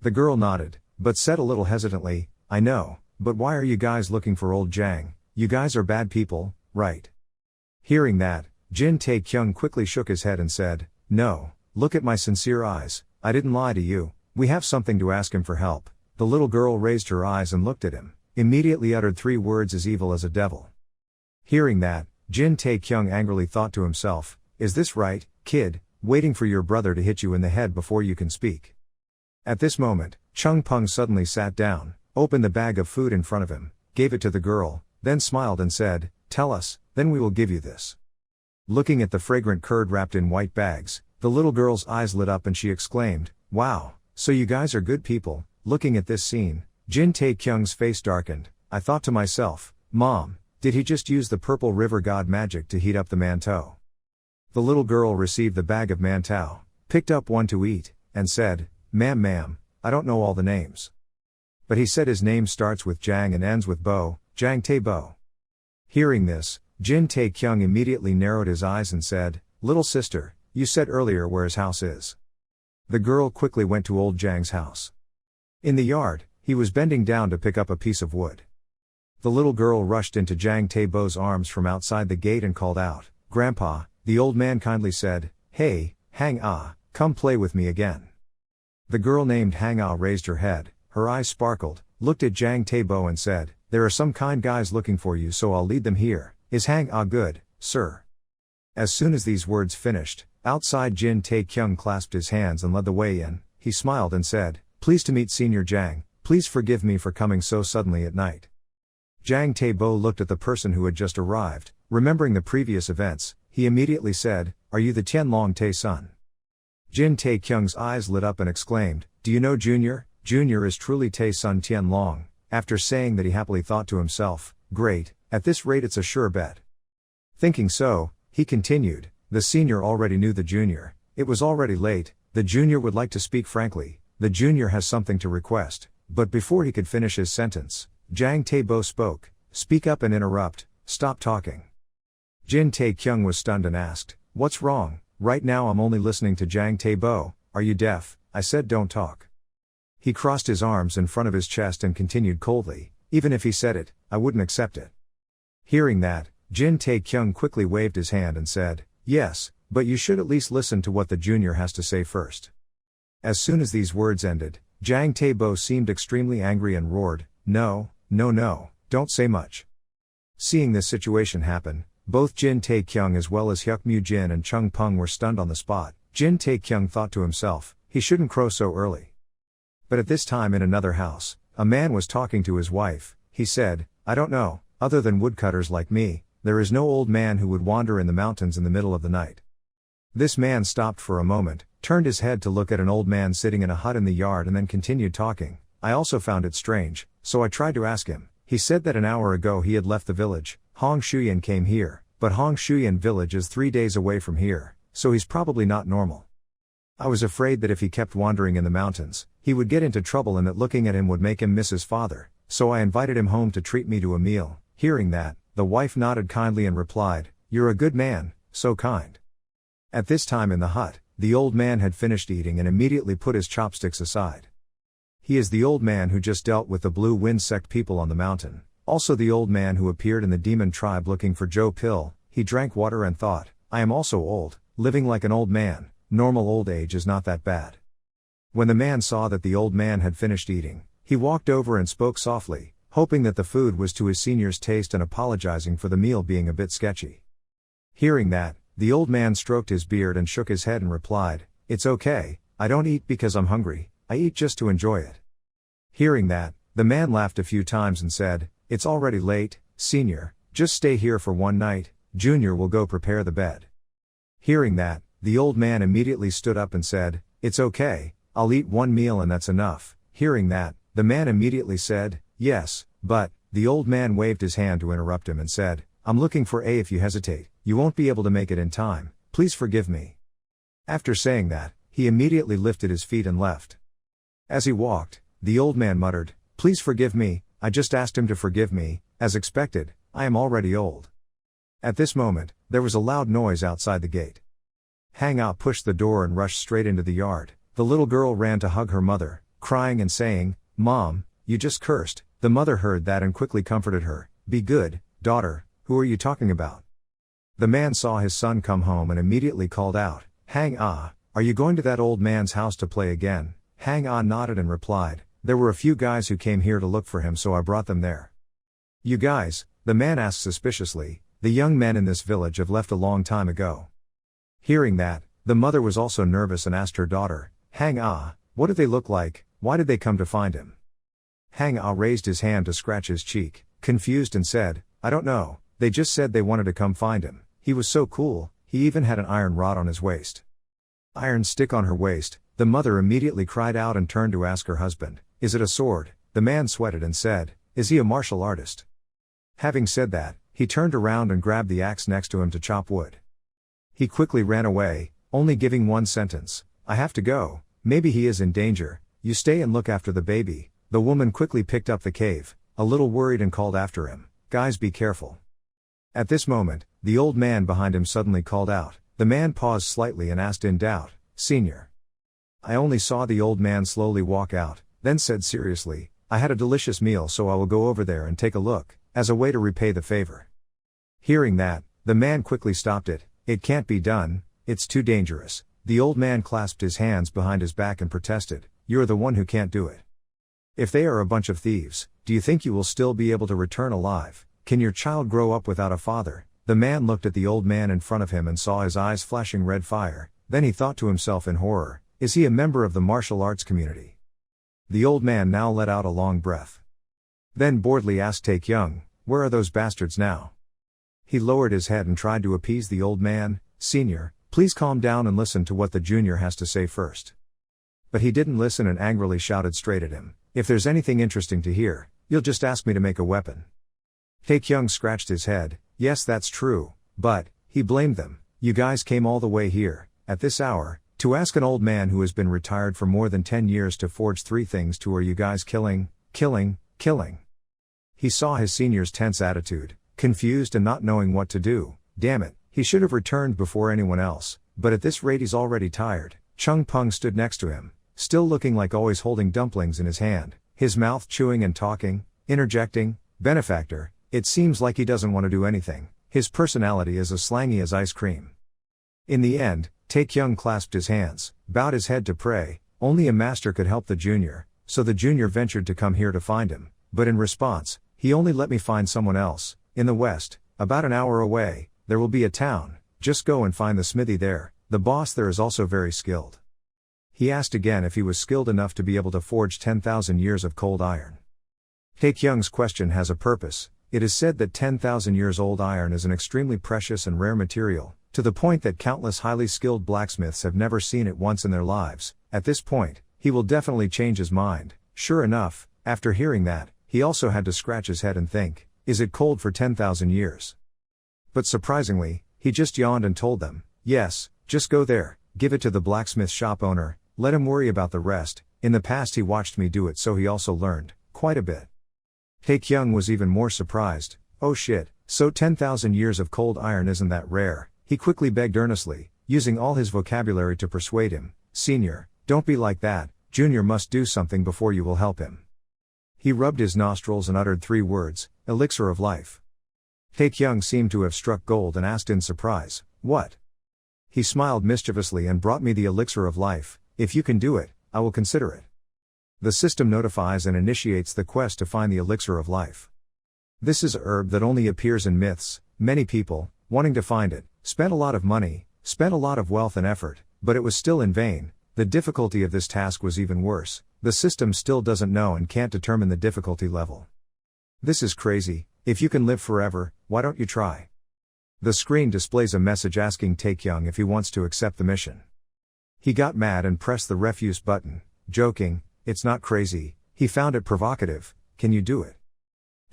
The girl nodded, but said a little hesitantly, I know, but why are you guys looking for old Jang? You guys are bad people, right? Hearing that, Jin Tae-kyung quickly shook his head and said, no, look at my sincere eyes, I didn't lie to you, we have something to ask him for help. The little girl raised her eyes and looked at him, immediately uttered 3 words as evil as a devil. Hearing that, Jin Tae-kyung angrily thought to himself, is this right, kid, waiting for your brother to hit you in the head before you can speak? At this moment, Chung Peng suddenly sat down, opened the bag of food in front of him, gave it to the girl, then smiled and said, tell us, then we will give you this. Looking at the fragrant curd wrapped in white bags, the little girl's eyes lit up and she exclaimed, wow, so you guys are good people. Looking at this scene, Jin Tae-kyung's face darkened. I thought to myself, Mom, did he just use the purple river god magic to heat up the mantou? The little girl received the bag of mantou, picked up one to eat, and said, ma'am, I don't know all the names. But he said his name starts with Jang and ends with Bo, Jang Tae-bo. Hearing this, Jin Tae-kyung immediately narrowed his eyes and said, little sister, you said earlier where his house is. The girl quickly went to old Jang's house. In the yard, he was bending down to pick up a piece of wood. The little girl rushed into Jang Tae-bo's arms from outside the gate and called out, Grandpa. The old man kindly said, hey, Hang-ah, come play with me again. The girl named Hang-ah raised her head, her eyes sparkled, looked at Jang Tae-bo and said, there are some kind guys looking for you so I'll lead them here. Is Hang-ah good, sir? As soon as these words finished, outside Jin Tae-kyung clasped his hands and led the way in. He smiled and said, pleased to meet Senior Jang, please forgive me for coming so suddenly at night. Jang Tae-bo looked at the person who had just arrived, remembering the previous events, he immediately said, are you the Tianlong Tae son? Jin Tae-kyung's eyes lit up and exclaimed, do you know Junior? Junior is truly Tae's son Tianlong. After saying that he happily thought to himself, great, at this rate it's a sure bet. Thinking so, he continued, the senior already knew the junior, it was already late, the junior would like to speak frankly, the junior has something to request, but before he could finish his sentence, Jang Tae-bo spoke, speak up and interrupt, stop talking. Jin Tae-kyung was stunned and asked, what's wrong? Right now I'm only listening to Jang Tae-bo, are you deaf? I said don't talk. He crossed his arms in front of his chest and continued coldly, even if he said it, I wouldn't accept it. Hearing that, Jin Tae-kyung quickly waved his hand and said, yes, but you should at least listen to what the junior has to say first. As soon as these words ended, Jang Tae-bo seemed extremely angry and roared, no, don't say much. Seeing this situation happen, both Jin Tae-kyung as well as Hyuk Mu-jin and Chung Peng were stunned on the spot. Jin Tae-kyung thought to himself, he shouldn't crow so early. But at this time in another house, a man was talking to his wife. He said, I don't know, other than woodcutters like me, there is no old man who would wander in the mountains in the middle of the night. This man stopped for a moment, turned his head to look at an old man sitting in a hut in the yard and then continued talking. I also found it strange, so I tried to ask him. He said that an hour ago he had left the village, Hong Shuyan came here, but Hong Shuyan village is 3 days away from here, so he's probably not normal. I was afraid that if he kept wandering in the mountains, he would get into trouble and that looking at him would make him miss his father, so I invited him home to treat me to a meal. Hearing that, the wife nodded kindly and replied, you're a good man, so kind. At this time in the hut, the old man had finished eating and immediately put his chopsticks aside. He is the old man who just dealt with the Blue Wind sect people on the mountain, also the old man who appeared in the demon tribe looking for Joe Pill. He drank water and thought, I am also old, living like an old man, normal old age is not that bad. When the man saw that the old man had finished eating, he walked over and spoke softly, hoping that the food was to his senior's taste and apologizing for the meal being a bit sketchy. Hearing that, the old man stroked his beard and shook his head and replied, it's okay, I don't eat because I'm hungry, I eat just to enjoy it. Hearing that, the man laughed a few times and said, it's already late, senior, just stay here for one night, junior will go prepare the bed. Hearing that, the old man immediately stood up and said, it's okay, I'll eat one meal and that's enough. Hearing that, the man immediately said, yes, but, the old man waved his hand to interrupt him and said, I'm looking for A if you hesitate, you won't be able to make it in time, please forgive me. After saying that, he immediately lifted his feet and left. As he walked, the old man muttered, please forgive me, I just asked him to forgive me, as expected, I am already old. At this moment, there was a loud noise outside the gate. Hang Ah pushed the door and rushed straight into the yard. The little girl ran to hug her mother, crying and saying, "Mom, you just cursed." The mother heard that and quickly comforted her. "Be good, daughter, who are you talking about?" The man saw his son come home and immediately called out, "Hang Ah, are you going to that old man's house to play again?" Hang Ah nodded and replied, "There were a few guys who came here to look for him, so I brought them there." "You guys?" the man asked suspiciously. "The young men in this village have left a long time ago." Hearing that, the mother was also nervous and asked her daughter, "Hang Ah, what do they look like? Why did they come to find him?" Hang Ah raised his hand to scratch his cheek, confused, and said, "I don't know, they just said they wanted to come find him. He was so cool, he even had an iron rod on his waist." Iron stick on her waist, the mother immediately cried out and turned to ask her husband, "Is it a sword?" The man sweated and said, "Is he a martial artist?" Having said that, he turned around and grabbed the axe next to him to chop wood. He quickly ran away, only giving one sentence, "I have to go, maybe he is in danger, you stay and look after the baby." The woman quickly picked up the cave, a little worried, and called after him, "Guys, be careful." At this moment, the old man behind him suddenly called out. The man paused slightly and asked in doubt, "Senior?" I only saw the old man slowly walk out, then said seriously, "I had a delicious meal, so I will go over there and take a look, as a way to repay the favor." Hearing that, the man quickly stopped it. "It can't be done, it's too dangerous." The old man clasped his hands behind his back and protested, "You're the one who can't do it. If they are a bunch of thieves, do you think you will still be able to return alive? Can your child grow up without a father?" The man looked at the old man in front of him and saw his eyes flashing red fire. Then he thought to himself in horror, "Is he a member of the martial arts community?" The old man now let out a long breath. Then boredly asked Taekyung, "Where are those bastards now?" He lowered his head and tried to appease the old man, "Senior, please calm down and listen to what the junior has to say first." But he didn't listen and angrily shouted straight at him, "If there's anything interesting to hear, you'll just ask me to make a weapon." Taekyung scratched his head. "Yes, that's true, but," he blamed them, "you guys came all the way here, at this hour, to ask an old man who has been retired for more than 10 years to forge 3 things to. Are you guys killing?" He saw his senior's tense attitude, confused and not knowing what to do. Damn it, he should have returned before anyone else, but at this rate he's already tired. Chung Peng stood next to him, still looking like always, holding dumplings in his hand, his mouth chewing and talking, interjecting, "Benefactor, it seems like he doesn't want to do anything. His personality is as slangy as ice cream." In the end, Taekyung clasped his hands, bowed his head to pray. Only a master could help the junior, so the junior ventured to come here to find him, but in response, he only let me find someone else. In the west, about an hour away, there will be a town, just go and find the smithy there. The boss there is also very skilled. He asked again if he was skilled enough to be able to forge 10,000 years of cold iron. Taekyung's question has a purpose. It is said that 10,000 years old iron is an extremely precious and rare material, to the point that countless highly skilled blacksmiths have never seen it once in their lives. At this point, he will definitely change his mind. Sure enough, after hearing that, he also had to scratch his head and think, is it cold for 10,000 years? But surprisingly, he just yawned and told them, "Yes, just go there, give it to the blacksmith shop owner, let him worry about the rest. In the past he watched me do it, so he also learned quite a bit." Taekyung was even more surprised. "Oh shit, so 10,000 years of cold iron isn't that rare?" He quickly begged earnestly, using all his vocabulary to persuade him, "Senior, don't be like that, Junior must do something before you will help him." He rubbed his nostrils and uttered 3 words, "Elixir of life." Taekyung seemed to have struck gold and asked in surprise, "What?" He smiled mischievously and brought me the elixir of life. "If you can do it, I will consider it." The system notifies and initiates the quest to find the elixir of life. This is a herb that only appears in myths. Many people, wanting to find it, spent a lot of money, spent a lot of wealth and effort, but it was still in vain. The difficulty of this task was even worse. The system still doesn't know and can't determine the difficulty level. This is crazy. If you can live forever, why don't you try? The screen displays a message asking Taekyung if he wants to accept the mission. He got mad and pressed the refuse button, joking, "It's not crazy." He found it provocative. "Can you do it?"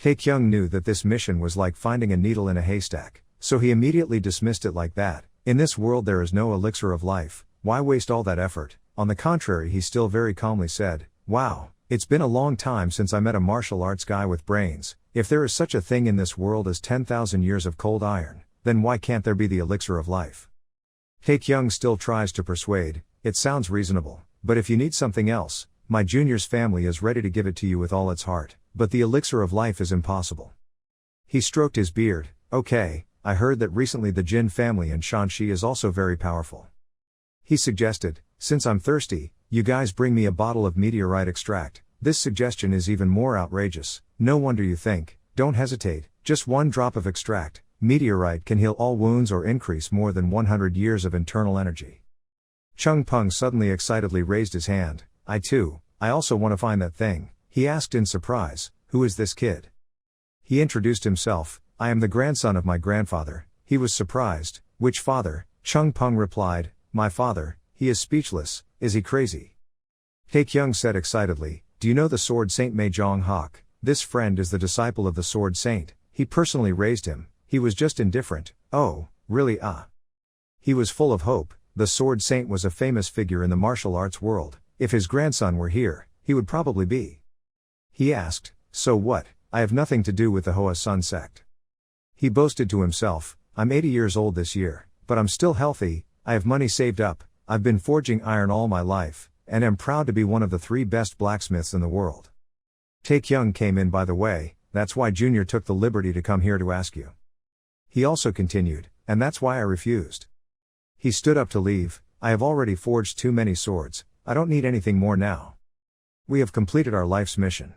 Taekyung knew that this mission was like finding a needle in a haystack, so he immediately dismissed it like that. In this world there is no elixir of life, why waste all that effort? On the contrary, he still very calmly said, "Wow, it's been a long time since I met a martial arts guy with brains. If there is such a thing in this world as 10,000 years of cold iron, then why can't there be the elixir of life?" Taekyung still tries to persuade, it sounds reasonable, but if you need something else, my junior's family is ready to give it to you with all its heart, but the elixir of life is impossible. He stroked his beard. Okay, I heard that recently the Jin family in Shanxi is also very powerful. He suggested, since I'm thirsty, you guys bring me a bottle of meteorite extract. This suggestion is even more outrageous. No wonder you think. Don't hesitate, just one drop of extract. Meteorite can heal all wounds or increase more than 100 years of internal energy. Chung Peng suddenly excitedly raised his hand. I also want to find that thing. He asked in surprise, who is this kid? He introduced himself, I am the grandson of my grandfather. He was surprised. Which father? Chung Peng replied, my father. He is speechless. Is he crazy? Taekyung said excitedly, do you know the sword saint Mei Jong Hak? This friend is the disciple of the sword saint. He personally raised him. He was just indifferent. Oh, really? He was full of hope. The sword saint was a famous figure in the martial arts world. If his grandson were here, he would probably be. He asked, so what? I have nothing to do with the Hoa Sun sect. He boasted to himself, I'm 80 years old this year, but I'm still healthy, I have money saved up, I've been forging iron all my life, and am proud to be one of the 3 best blacksmiths in the world. Taekyung came in by the way, that's why Junior took the liberty to come here to ask you. He also continued, and that's why I refused. He stood up to leave, I have already forged too many swords, I don't need anything more now. We have completed our life's mission.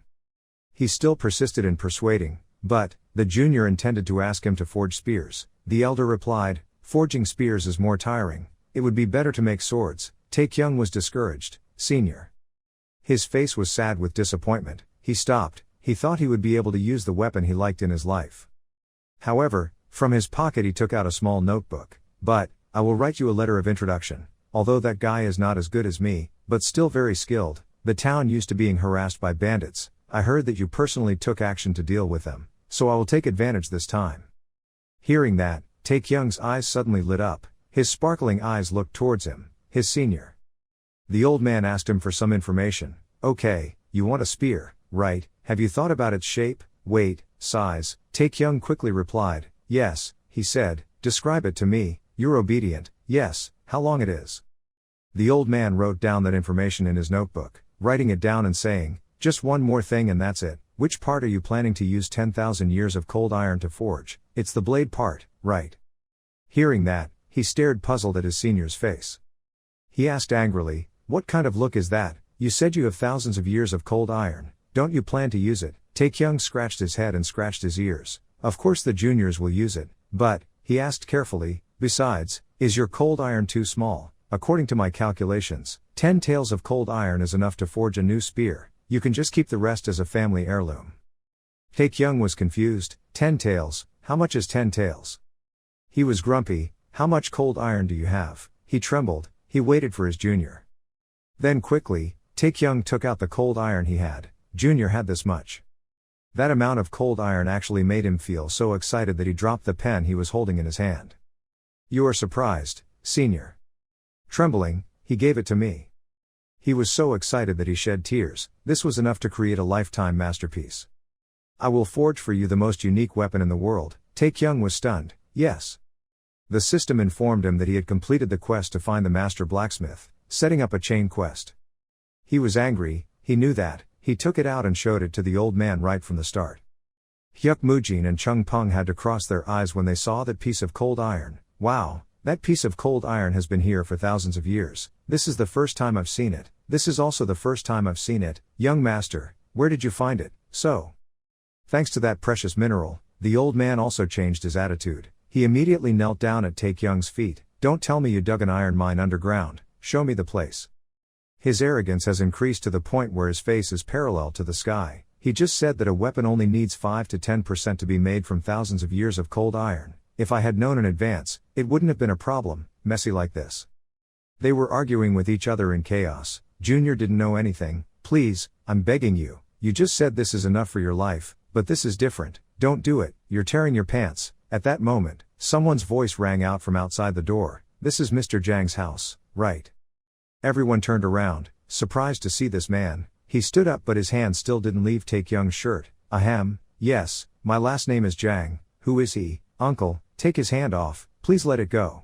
He still persisted in persuading, but, the junior intended to ask him to forge spears. The elder replied, forging spears is more tiring, it would be better to make swords. Taekyung was discouraged. Senior. His face was sad with disappointment. He stopped. He thought he would be able to use the weapon he liked in his life. However, from his pocket he took out a small notebook. But, I will write you a letter of introduction. Although that guy is not as good as me, but still very skilled, the town used to being harassed by bandits. I heard that you personally took action to deal with them, so I will take advantage this time. Hearing that, Taekyung's eyes suddenly lit up. His sparkling eyes looked towards him, his senior. The old man asked him for some information. Okay, you want a spear, right? Have you thought about its shape, weight, size? Taekyung quickly replied, yes, he said, describe it to me. You're obedient. Yes, how long it is? The old man wrote down that information in his notebook, writing it down and saying, just one more thing and that's it. Which part are you planning to use 10,000 years of cold iron to forge? It's the blade part, right? Hearing that, he stared puzzled at his senior's face. He asked angrily, what kind of look is that? You said you have thousands of years of cold iron, don't you plan to use it? Taekyung scratched his head and scratched his ears. Of course the juniors will use it, but, he asked carefully, besides, is your cold iron too small? According to my calculations, 10 taels of cold iron is enough to forge a new spear. You can just keep the rest as a family heirloom. Taekyung was confused. 10 taels, how much is 10 taels? He was grumpy. How much cold iron do you have? He trembled. He waited for his junior. Then quickly, Taekyung took out the cold iron he had. Junior had this much. That amount of cold iron actually made him feel so excited that he dropped the pen he was holding in his hand. You are surprised, senior. Trembling, he gave it to me. He was so excited that he shed tears. This was enough to create a lifetime masterpiece. I will forge for you the most unique weapon in the world. Taekyung was stunned. Yes. The system informed him that he had completed the quest to find the master blacksmith, setting up a chain quest. He was angry, he knew that. He took it out and showed it to the old man right from the start. Hyuk Mujin and Chung Peng had to cross their eyes when they saw that piece of cold iron. Wow, that piece of cold iron has been here for thousands of years. This is the first time I've seen it. This is also the first time I've seen it. Young master, where did you find it? So, thanks to that precious mineral, the old man also changed his attitude. He immediately knelt down at Taekyung's feet. Don't tell me you dug an iron mine underground, show me the place. His arrogance has increased to the point where his face is parallel to the sky. He just said that a weapon only needs 5 to 10% to be made from thousands of years of cold iron. If I had known in advance, it wouldn't have been a problem, messy like this. They were arguing with each other in chaos. Junior didn't know anything. Please, I'm begging you. You just said this is enough for your life, but this is different. Don't do it. You're tearing your pants. At that moment, someone's voice rang out from outside the door. This is Mr. Jang's house, right? Everyone turned around, surprised to see this man. He stood up but his hand still didn't leave Taekyung's shirt. Ahem, yes, my last name is Jang. Who is he? Uncle, take his hand off, please let it go.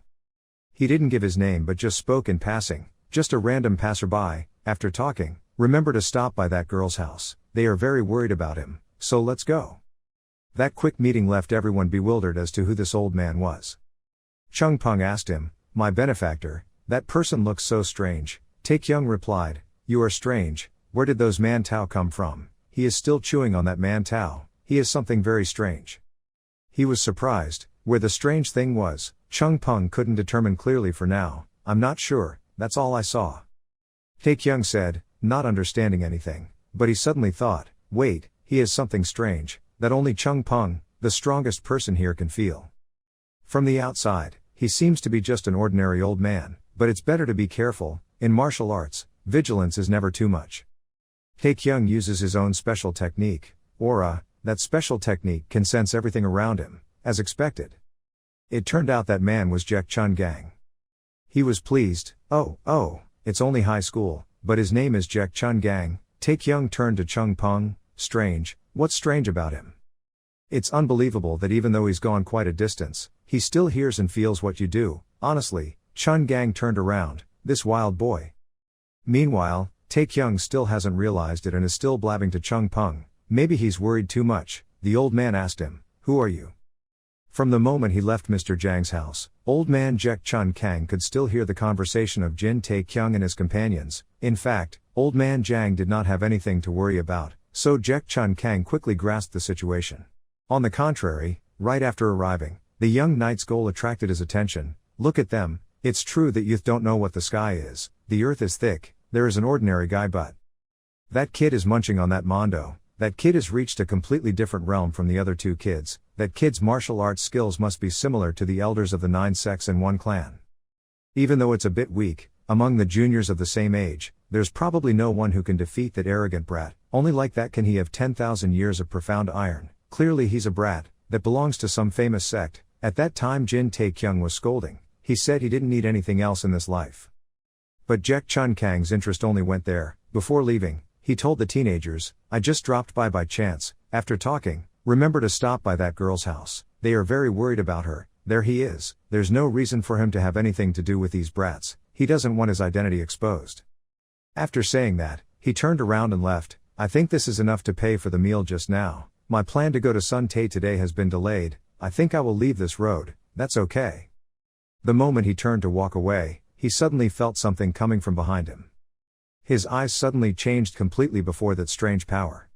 He didn't give his name but just spoke in passing, just a random passerby. After talking, remember to stop by that girl's house, they are very worried about him, so let's go. That quick meeting left everyone bewildered as to who this old man was. Chung Peng asked him, my benefactor, that person looks so strange. Taekyung replied, you are strange, where did those man-tao come from? He is still chewing on that man-tao, he is something very strange. He was surprised, where the strange thing was. Chung Peng couldn't determine clearly for now, I'm not sure, that's all I saw. Taekyung said, not understanding anything, but he suddenly thought, wait, he is something strange, that only Chung Peng, the strongest person here, can feel. From the outside, he seems to be just an ordinary old man, but it's better to be careful. In martial arts, vigilance is never too much. Taekyung uses his own special technique, aura. That special technique can sense everything around him, as expected. It turned out that man was Jaek Chun Gang. He was pleased, oh, it's only high school, but his name is Jaek Chun Gang. Taekyung turned to Chung Peng, strange, what's strange about him? It's unbelievable that even though he's gone quite a distance, he still hears and feels what you do. Honestly, Chun Gang turned around, this wild boy. Meanwhile, Taekyung still hasn't realized it and is still blabbing to Chung Peng. Maybe he's worried too much. The old man asked him, who are you? From the moment he left Mr. Jang's house, old man Jaek Chun Kang could still hear the conversation of Jin Taekyung and his companions. In fact, old man Jang did not have anything to worry about, so Jaek Chun Kang quickly grasped the situation. On the contrary, right after arriving, the young knight's goal attracted his attention. Look at them, it's true that youth don't know what the sky is, the earth is thick, there is an ordinary guy but that kid is munching on that mondo, that kid has reached a completely different realm from the other two kids, that kid's martial arts skills must be similar to the elders of the 9 sects in one clan. Even though it's a bit weak, among the juniors of the same age, there's probably no one who can defeat that arrogant brat, only like that can he have 10,000 years of profound iron. Clearly he's a brat, that belongs to some famous sect. At that time Jin Taekyung was scolding, he said he didn't need anything else in this life. But Jaek Chun Kang's interest only went there. Before leaving, he told the teenagers, I just dropped by chance. After talking, remember to stop by that girl's house, they are very worried about her. There he is, there's no reason for him to have anything to do with these brats, he doesn't want his identity exposed. After saying that, he turned around and left. I think this is enough to pay for the meal just now. My plan to go to Sun Tae today has been delayed. I think I will leave this road, that's okay. The moment he turned to walk away, he suddenly felt something coming from behind him. His eyes suddenly changed completely before that strange power.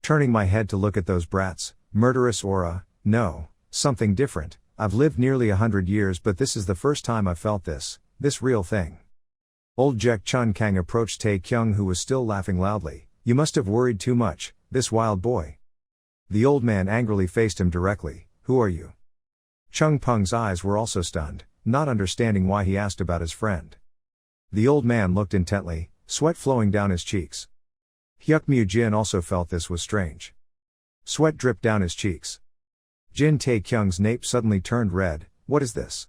Turning my head to look at those brats, murderous aura, no, something different. I've lived nearly 100 years but this is the first time I've felt this real thing. Old Jaek Chun Kang approached Taekyung who was still laughing loudly. You must have worried too much, this wild boy. The old man angrily faced him directly. Who are you? Chung Peng's eyes were also stunned, not understanding why he asked about his friend. The old man looked intently, sweat flowing down his cheeks. Hyuk Mu Jin also felt this was strange. Sweat dripped down his cheeks. Jin Taekyung's nape suddenly turned red. What is this?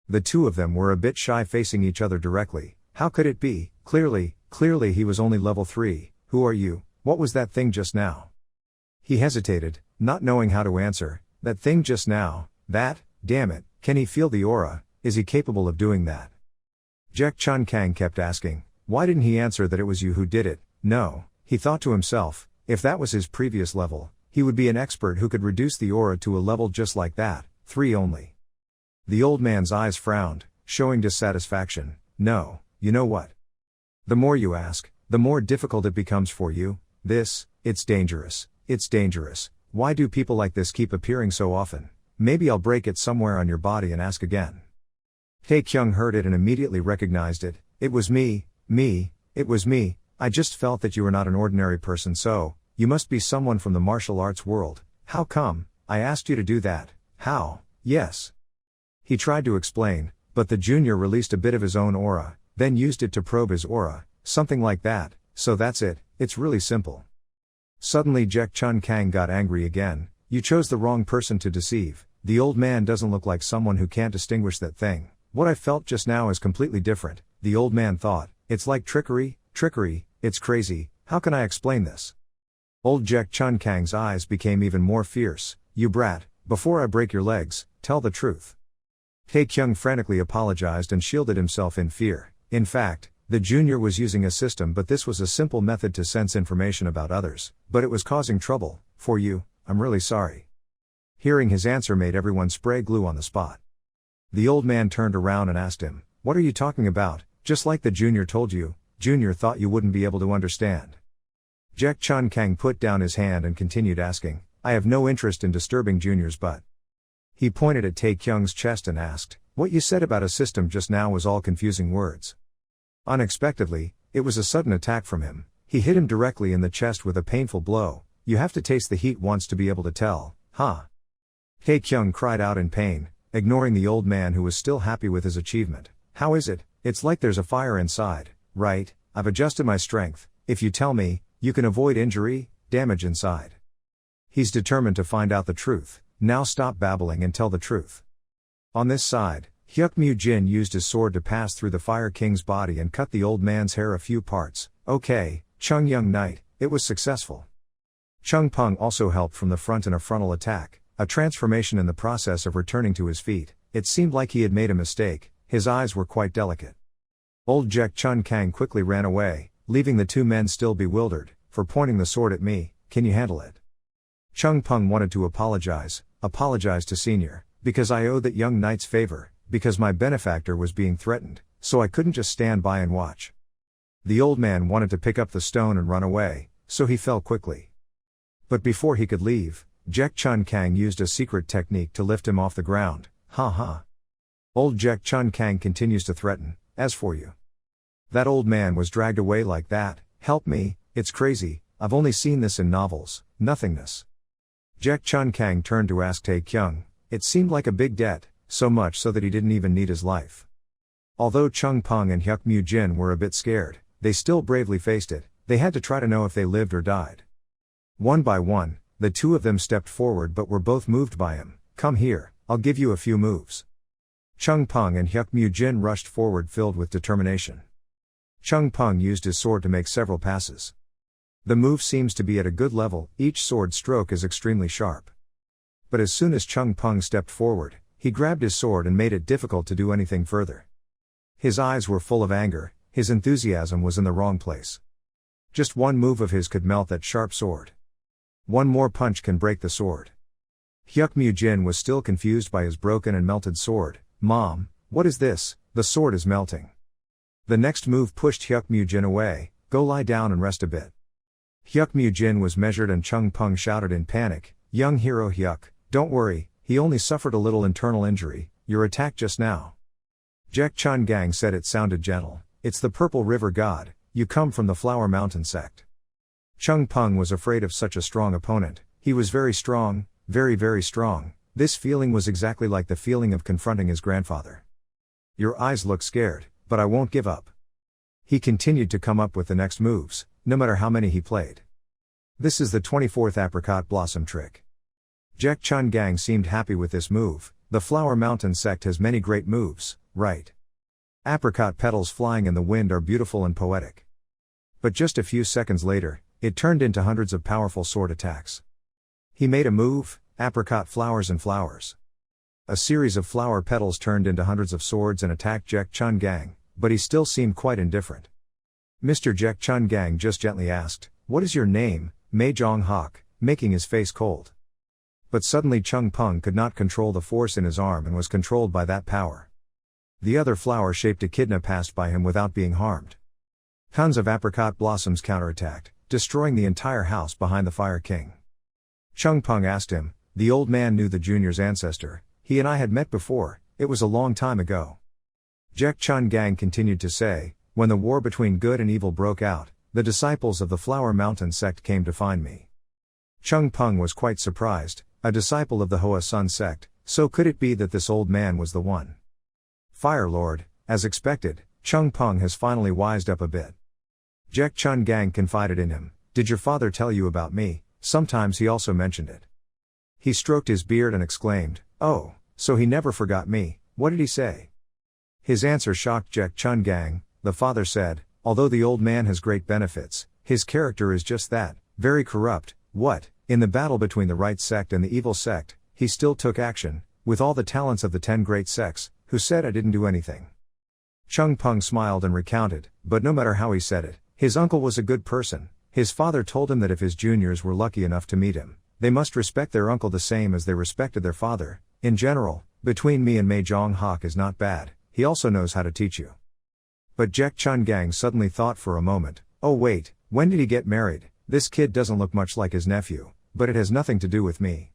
The two of them were a bit shy facing each other directly. How could it be? Clearly he was only level 3. Who are you? What was that thing just now? He hesitated, not knowing how to answer. That thing just now, that, damn it, can he feel the aura, is he capable of doing that? Jaek Chun Kang kept asking, why didn't he answer that it was you who did it? No, he thought to himself, if that was his previous level, he would be an expert who could reduce the aura to a level just like that, 3 only. The old man's eyes frowned, showing dissatisfaction. No, you know what? The more you ask, the more difficult it becomes for you. It's dangerous, it's dangerous. Why do people like this keep appearing so often? Maybe I'll break it somewhere on your body and ask again. Taekyung heard it and immediately recognized it. It was me, it was me. I just felt that you were not an ordinary person, so, you must be someone from the martial arts world. How come? I asked you to do that. How? Yes. He tried to explain, but the junior released a bit of his own aura, then used it to probe his aura, something like that. So that's it, it's really simple. Suddenly Jaek Chun Kang got angry again. You chose the wrong person to deceive. The old man doesn't look like someone who can't distinguish that thing. What I felt just now is completely different. The old man thought, it's like trickery, it's crazy, how can I explain this? Old Jaek Chun Kang's eyes became even more fierce. You brat, before I break your legs, tell the truth. Taekyung frantically apologized and shielded himself in fear. In fact, the junior was using a system, but this was a simple method to sense information about others, but it was causing trouble. For you, I'm really sorry. Hearing his answer made everyone spray glue on the spot. The old man turned around and asked him, "What are you talking about? Just like the junior told you, junior thought you wouldn't be able to understand." Jaek Chun Kang put down his hand and continued asking, "I have no interest in disturbing junior's butt." He pointed at Taekyung's chest and asked, "What you said about a system just now was all confusing words." Unexpectedly, it was a sudden attack from him. He hit him directly in the chest with a painful blow. "You have to taste the heat once to be able to tell, huh?" Taekyung cried out in pain, ignoring the old man who was still happy with his achievement. "How is it? It's like there's a fire inside, right? I've adjusted my strength. If you tell me, you can avoid injury, damage inside." He's determined to find out the truth. Now stop babbling and tell the truth. On this side, Hyuk Mu Jin used his sword to pass through the Fire King's body and cut the old man's hair a few parts. Okay, Chung Young Knight, it was successful. Chung Pung also helped from the front in a frontal attack, a transformation in the process of returning to his feet. It seemed like he had made a mistake, his eyes were quite delicate. Old Jaek Chun Kang quickly ran away, leaving the two men still bewildered. "For pointing the sword at me, can you handle it?" Chung Pung wanted to apologize to senior, because I owe that young knight's favor, because my benefactor was being threatened, so I couldn't just stand by and watch. The old man wanted to pick up the stone and run away, so he fell quickly. But before he could leave, Jaek Chun Kang used a secret technique to lift him off the ground. Ha ha. Old Jaek Chun Kang continues to threaten, "As for you. That old man was dragged away like that, help me, it's crazy, I've only seen this in novels, nothingness." Jaek Chun Kang turned to ask Taekyung. It seemed like a big debt, so much so that he didn't even need his life. Although Chung Pung and Hyuk Mu Jin were a bit scared, they still bravely faced it. They had to try to know if they lived or died. One by one, the two of them stepped forward but were both moved by him. "Come here, I'll give you a few moves." Chung Pung and Hyuk Mu Jin rushed forward filled with determination. Chung Pung used his sword to make several passes. The move seems to be at a good level, each sword stroke is extremely sharp. But as soon as Chung Pung stepped forward, he grabbed his sword and made it difficult to do anything further. His eyes were full of anger, his enthusiasm was in the wrong place. Just one move of his could melt that sharp sword. One more punch can break the sword. Hyuk Mu Jin was still confused by his broken and melted sword. "Mom, what is this? The sword is melting." The next move pushed Hyuk Mu Jin away. "Go lie down and rest a bit." Hyuk Mu Jin was measured and Chung Pung shouted in panic, "Young hero Hyuk, don't worry, he only suffered a little internal injury, your attack just now." Jaek Chun Gang said it sounded gentle. "It's the Purple River God, you come from the Flower Mountain sect." Chung Pung was afraid of such a strong opponent. He was very strong, very very strong. This feeling was exactly like the feeling of confronting his grandfather. "Your eyes look scared, but I won't give up." He continued to come up with the next moves, no matter how many he played. This is the 24th apricot blossom trick. Jaek Chun Gang seemed happy with this move. The Flower Mountain sect has many great moves, right? Apricot petals flying in the wind are beautiful and poetic. But just a few seconds later, it turned into hundreds of powerful sword attacks. He made a move, apricot flowers and flowers. A series of flower petals turned into hundreds of swords and attacked Jaek Chun Gang, but he still seemed quite indifferent. Mr. Jaek Chun Gang just gently asked, "What is your name, Mei Jong Hak?" making his face cold. But suddenly Chung Pung could not control the force in his arm and was controlled by that power. The other flower-shaped echidna passed by him without being harmed. Tons of apricot blossoms counterattacked, destroying the entire house behind the Fire King. Chung Pung asked him, the old man knew the junior's ancestor, he and I had met before, it was a long time ago. Jaek Chun Gang continued to say, "When the war between good and evil broke out, the disciples of the Flower Mountain sect came to find me." Chung Pung was quite surprised, a disciple of the Hoa Sun sect, so could it be that this old man was the one? Fire Lord, as expected, Chung Pung has finally wised up a bit. Jaek Chun Gang confided in him, "Did your father tell you about me?" Sometimes he also mentioned it. He stroked his beard and exclaimed, "Oh, so he never forgot me, what did he say?" His answer shocked Jaek Chun Gang. The father said, "Although the old man has great benefits, his character is just that, very corrupt. What? In the battle between the right sect and the evil sect, he still took action, with all the talents of the 10 great sects, who said I didn't do anything. Chung Peng smiled and recounted, but no matter how he said it, his uncle was a good person. His father told him that if his juniors were lucky enough to meet him, they must respect their uncle the same as they respected their father. In general, between me and Mei Zhong Hawk is not bad, he also knows how to teach you. But Jack Chun Gang suddenly thought for a moment, oh wait, when did he get married? This kid doesn't look much like his nephew, but it has nothing to do with me.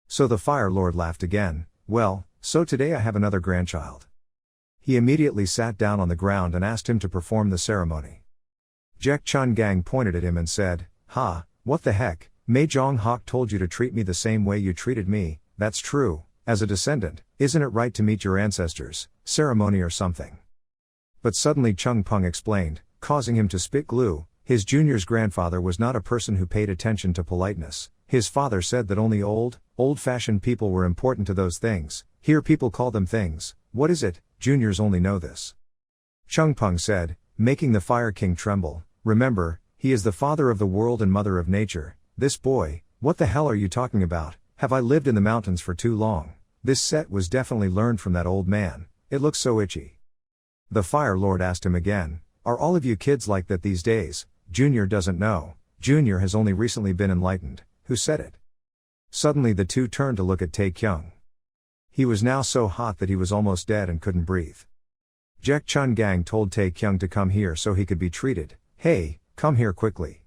So the Fire Lord laughed again, well, so today I have another grandchild. He immediately sat down on the ground and asked him to perform the ceremony. Jack Chun Gang pointed at him and said, ha, what the heck, Mei Zhong Hawk told you to treat me the same way you treated me, that's true, as a descendant, isn't it right to meet your ancestors, ceremony or something? But suddenly Chung Peng explained, causing him to spit glue, his junior's grandfather was not a person who paid attention to politeness. His father said that only old-fashioned people were important to those things. Here people call them things. What is it? Juniors only know this. Chung Peng said, making the Fire King tremble, remember, he is the father of the world and mother of nature. This boy, what the hell are you talking about? Have I lived in the mountains for too long? This set was definitely learned from that old man. It looks so itchy. The Fire Lord asked him again, are all of you kids like that these days? Junior doesn't know. Junior has only recently been enlightened. Who said it? Suddenly the two turned to look at Tae Kyung. He was now so hot that he was almost dead and couldn't breathe. Jack Chun Gang told Tae Kyung to come here so he could be treated. Hey, come here quickly.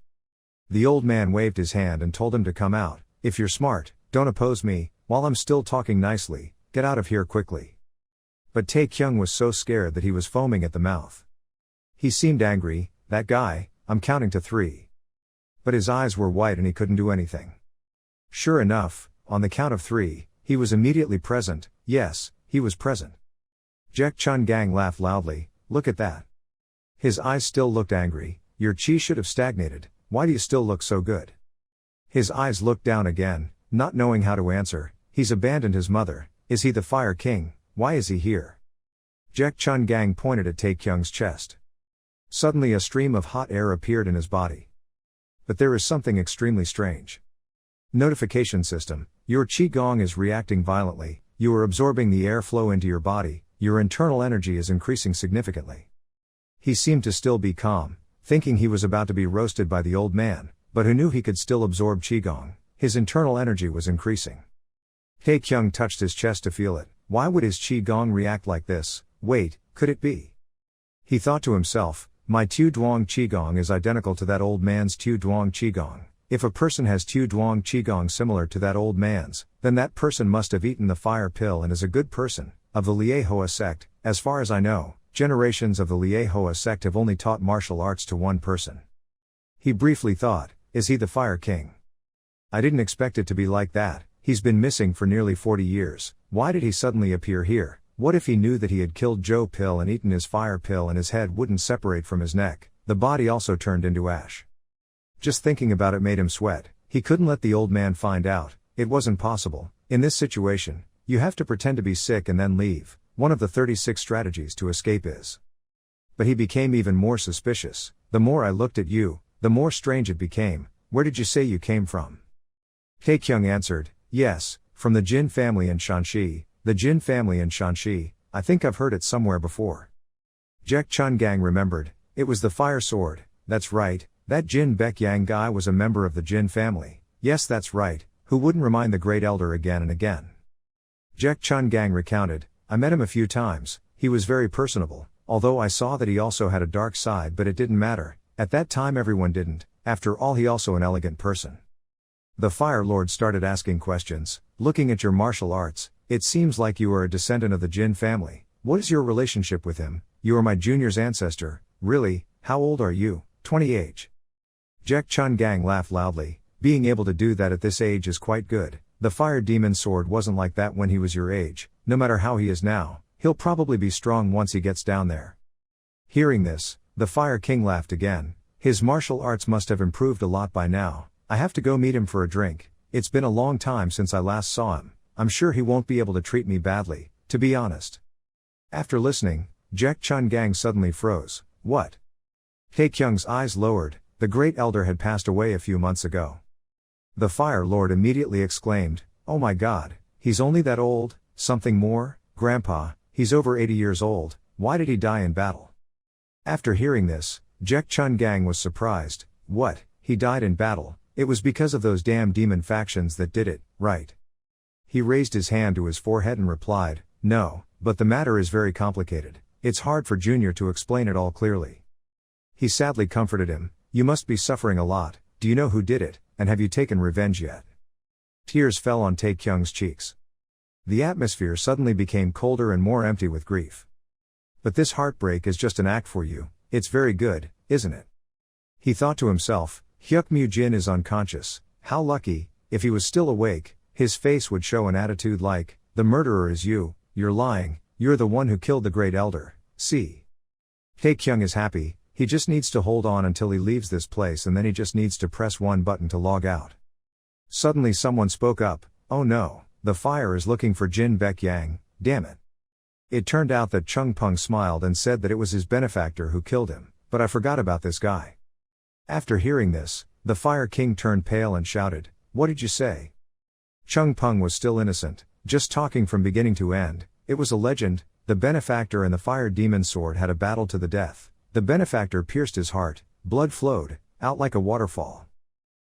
The old man waved his hand and told him to come out. If you're smart, don't oppose me, while I'm still talking nicely, get out of here quickly. But Tae Kyung was so scared that he was foaming at the mouth. He seemed angry, that guy, I'm counting to 3. But his eyes were white and he couldn't do anything. Sure enough, on the count of 3, he was immediately present. Yes, he was present. Jack Chun Gang laughed loudly, look at that. His eyes still looked angry, your chi should have stagnated, why do you still look so good? His eyes looked down again, not knowing how to answer, he's abandoned his mother, is he the Fire King, why is he here? Jack Chun Gang pointed at Tae Kyung's chest. Suddenly a stream of hot air appeared in his body. But there is something extremely strange. Notification system, your Qigong is reacting violently, you are absorbing the airflow into your body, your internal energy is increasing significantly. He seemed to still be calm, thinking he was about to be roasted by the old man, but who knew he could still absorb Qigong, his internal energy was increasing. Tae Kyung touched his chest to feel it, why would his Qigong react like this, wait, could it be? He thought to himself, my Tu Duong Qigong is identical to that old man's Tu Duong Qigong. If a person has Tu Duong Qigong similar to that old man's, then that person must have eaten the fire pill and is a good person. Of the Liehoa sect, as far as I know, generations of the Liehoa sect have only taught martial arts to one person. He briefly thought, is he the Fire King? I didn't expect it to be like that, he's been missing for nearly 40 years, why did he suddenly appear here? What if he knew that he had killed Joe Pill and eaten his fire pill and his head wouldn't separate from his neck, the body also turned into ash? Just thinking about it made him sweat, he couldn't let the old man find out, it wasn't possible, in this situation, you have to pretend to be sick and then leave, one of the 36 strategies to escape is. But he became even more suspicious, the more I looked at you, the more strange it became, where did you say you came from? Tae Kyung answered, yes, from the Jin family in Shanxi. The Jin family in Shanxi, I think I've heard it somewhere before. Jack Chun Gang remembered, it was the fire sword, that's right, that Jin Baek Yang guy was a member of the Jin family, yes that's right, who wouldn't remind the great elder again and again. Jack Chun Gang recounted, I met him a few times, he was very personable, although I saw that he also had a dark side but it didn't matter, at that time everyone didn't, after all he also an elegant person. The Fire Lord started asking questions, looking at your martial arts, it seems like you are a descendant of the Jin family, what is your relationship with him? You are my junior's ancestor, really, how old are you? 20 age. Jack Chun Gang laughed loudly, being able to do that at this age is quite good, the fire demon sword wasn't like that when he was your age, no matter how he is now, he'll probably be strong once he gets down there. Hearing this, the Fire King laughed again, his martial arts must have improved a lot by now, I have to go meet him for a drink, it's been a long time since I last saw him. I'm sure he won't be able to treat me badly, to be honest. After listening, Jack Chun Gang suddenly froze, what? Tae Kyung's eyes lowered, the great elder had passed away a few months ago. The Fire Lord immediately exclaimed, oh my god, he's only that old, something more? Grandpa, he's over 80 years old, why did he die in battle? After hearing this, Jaek Chun Gang was surprised. What, he died in battle? It was because of those damn demon factions that did it, right? He raised his hand to his forehead and replied, no, but the matter is very complicated. It's hard for Junior to explain it all clearly. He sadly comforted him, you must be suffering a lot, do you know who did it, and have you taken revenge yet? Tears fell on Taekyung's cheeks. The atmosphere suddenly became colder and more empty with grief. But this heartbreak is just an act for you, it's very good, isn't it? He thought to himself, Hyuk Mu Jin is unconscious, how lucky, if he was still awake, his face would show an attitude like, the murderer is you, you're lying, you're the one who killed the great elder, see. Taekyung is happy, he just needs to hold on until he leaves this place and then he just needs to press one button to log out. Suddenly someone spoke up, oh no, the fire is looking for Jin Baek Yang, damn it. It turned out that Chung Pung smiled and said that it was his benefactor who killed him, but I forgot about this guy. After hearing this, the Fire King turned pale and shouted, what did you say? Chung Pung was still innocent, just talking from beginning to end, it was a legend, the benefactor and the fire demon sword had a battle to the death, the benefactor pierced his heart, blood flowed, out like a waterfall.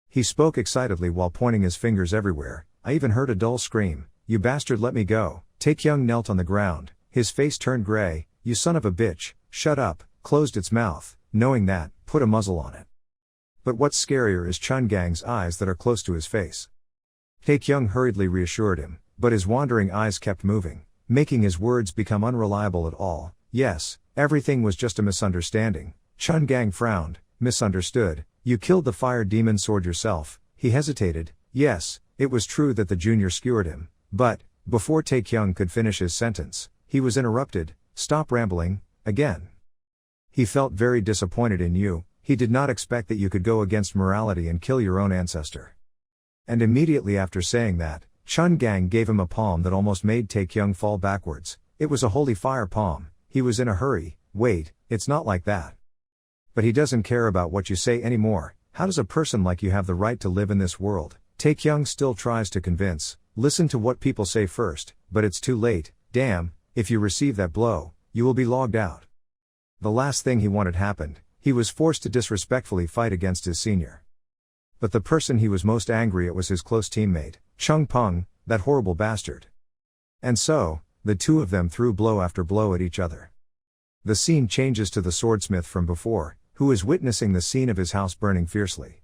He spoke excitedly while pointing his fingers everywhere, I even heard a dull scream, you bastard let me go. Taekyung knelt on the ground, his face turned gray, you son of a bitch, shut up, closed its mouth, knowing that, put a muzzle on it. But what's scarier is Chun Gang's eyes that are close to his face. Taekyung hurriedly reassured him, but his wandering eyes kept moving, making his words become unreliable at all. Yes, everything was just a misunderstanding. Chun Gang frowned, misunderstood, you killed the fire demon sword yourself. He hesitated, yes, it was true that the junior skewered him, but, before Taekyung could finish his sentence, he was interrupted, stop rambling, again. He felt very disappointed in you, he did not expect that you could go against morality and kill your own ancestor. And immediately after saying that, Chun Gang gave him a palm that almost made Taekyung fall backwards, it was a holy fire palm, he was in a hurry, wait, it's not like that. But he doesn't care about what you say anymore, how does a person like you have the right to live in this world? Taekyung still tries to convince, listen to what people say first, but it's too late, damn, if you receive that blow, you will be logged out. The last thing he wanted happened, he was forced to disrespectfully fight against his senior. But the person he was most angry at was his close teammate, Chung Pung, that horrible bastard. And so, the two of them threw blow after blow at each other. The scene changes to the swordsmith from before, who is witnessing the scene of his house burning fiercely.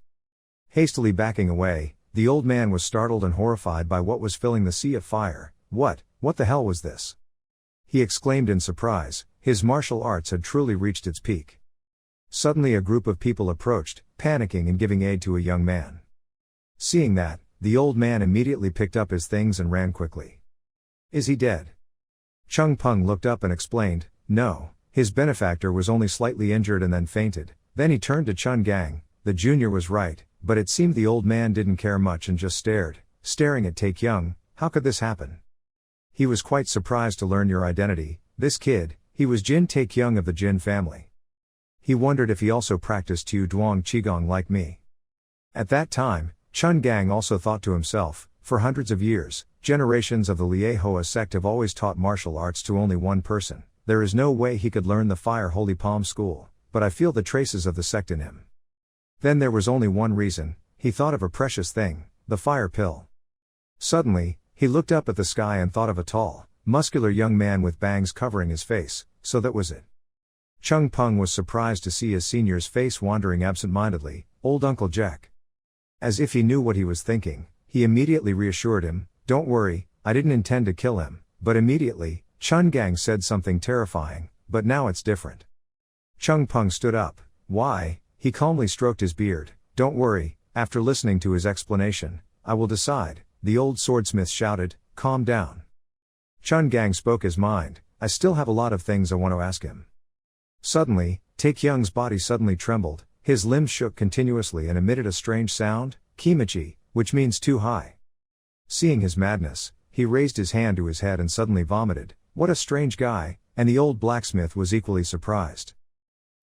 Hastily backing away, the old man was startled and horrified by what was filling the sea of fire. What the hell was this? He exclaimed in surprise, his martial arts had truly reached its peak. Suddenly a group of people approached, panicking and giving aid to a young man. Seeing that, the old man immediately picked up his things and ran quickly. Is he dead? Chung Pung looked up and explained, no, his benefactor was only slightly injured and then fainted. Then he turned to Chun Gang, the junior was right, but it seemed the old man didn't care much and just staring at Taekyung, how could this happen? He was quite surprised to learn your identity, this kid, he was Jin Taekyung of the Jin family. He wondered if he also practiced Tu Duong Qigong like me. At that time, Chun Gang also thought to himself, for hundreds of years, generations of the Lie Hoa sect have always taught martial arts to only one person, there is no way he could learn the Fire Holy Palm School, but I feel the traces of the sect in him. Then there was only one reason, he thought of a precious thing, the fire pill. Suddenly, he looked up at the sky and thought of a tall, muscular young man with bangs covering his face, so that was it. Chung Pung was surprised to see his senior's face wandering absent-mindedly, old Uncle Jack. As if he knew what he was thinking, he immediately reassured him, don't worry, I didn't intend to kill him, but immediately, Chun Gang said something terrifying, but now it's different. Chung Pung stood up, why? He calmly stroked his beard, don't worry, after listening to his explanation, I will decide, the old swordsmith shouted, calm down. Chun Gang spoke his mind, I still have a lot of things I want to ask him. Suddenly, Taekyung's body suddenly trembled, his limbs shook continuously and emitted a strange sound, kimachi, which means too high. Seeing his madness, he raised his hand to his head and suddenly vomited, what a strange guy, and the old blacksmith was equally surprised.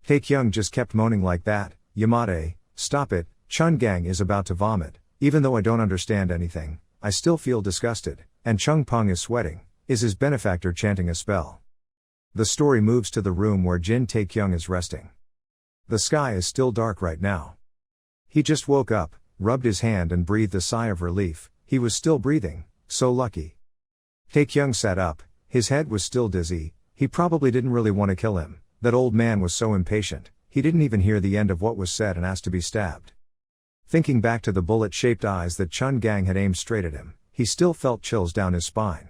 Taekyung just kept moaning like that, Yamade, stop it, Chun Gang is about to vomit, even though I don't understand anything, I still feel disgusted, and Chung Pung is sweating, Is his benefactor chanting a spell? The story moves to the room where Jin Taekyung is resting. The sky is still dark right now. He just woke up, rubbed his hand and breathed a sigh of relief. He was still breathing, so lucky. Taekyung sat up, his head was still dizzy. He probably didn't really want to kill him. That old man was so impatient, he didn't even hear the end of what was said and asked to be stabbed. Thinking back to the bullet-shaped eyes that Chun Gang had aimed straight at him, he still felt chills down his spine.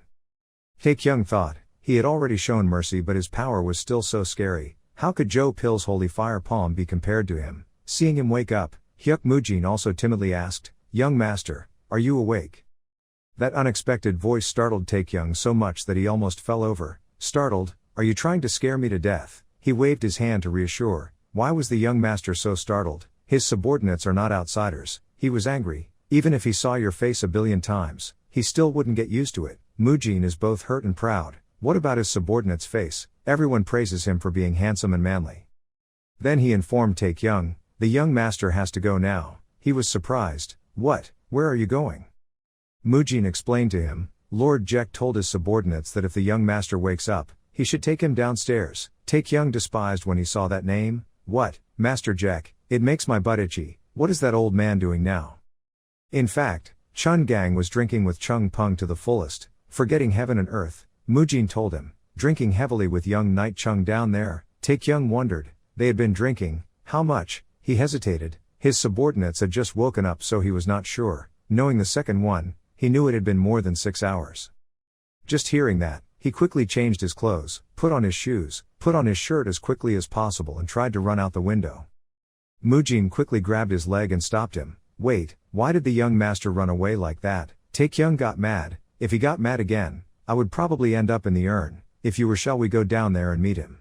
Taekyung thought, he had already shown mercy but his power was still so scary. How could Jo Pil's holy fire palm be compared to him? Seeing him wake up, Hyuk Mujin also timidly asked, "Young master, are you awake?" That unexpected voice startled Taekyung so much that he almost fell over. Startled, "Are you trying to scare me to death?" He waved his hand to reassure. Why was the young master so startled? His subordinates are not outsiders. He was angry. Even if he saw your face a billion times, he still wouldn't get used to it. Mujin is both hurt and proud. What about his subordinate's face? Everyone praises him for being handsome and manly. Then he informed Taekyung, "The young master has to go now." He was surprised. "What? Where are you going?" Mujin explained to him, Lord Jek told his subordinates that if the young master wakes up, he should take him downstairs. Taekyung despised when he saw that name. What, Master Jek? It makes my butt itchy. What is that old man doing now? In fact, Chun Gang was drinking with Chung Pung to the fullest, forgetting heaven and earth. Mujin told him, drinking heavily with young Knight Chung down there. Taekyung wondered, they had been drinking, how much? He hesitated, his subordinates had just woken up so he was not sure. Knowing the second one, he knew it had been more than 6 hours. Just hearing that, he quickly changed his clothes, put on his shoes, put on his shirt as quickly as possible and tried to run out the window. Mujin quickly grabbed his leg and stopped him. Wait, why did the young master run away like that? Taekyung got mad. If he got mad again, I would probably end up in the urn. If you were, shall we go down there and meet him?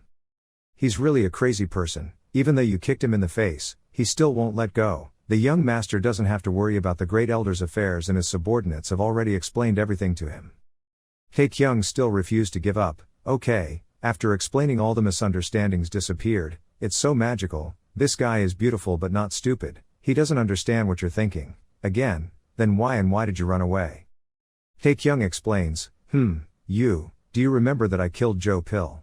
He's really a crazy person. Even though you kicked him in the face, he still won't let go. The young master doesn't have to worry about the great elder's affairs and his subordinates have already explained everything to him. Taekyung still refused to give up. Okay, after explaining all the misunderstandings disappeared. It's so magical. This guy is beautiful but not stupid. He doesn't understand what you're thinking. Again, then why did you run away? Taekyung explains, do you remember that I killed Jo Pil?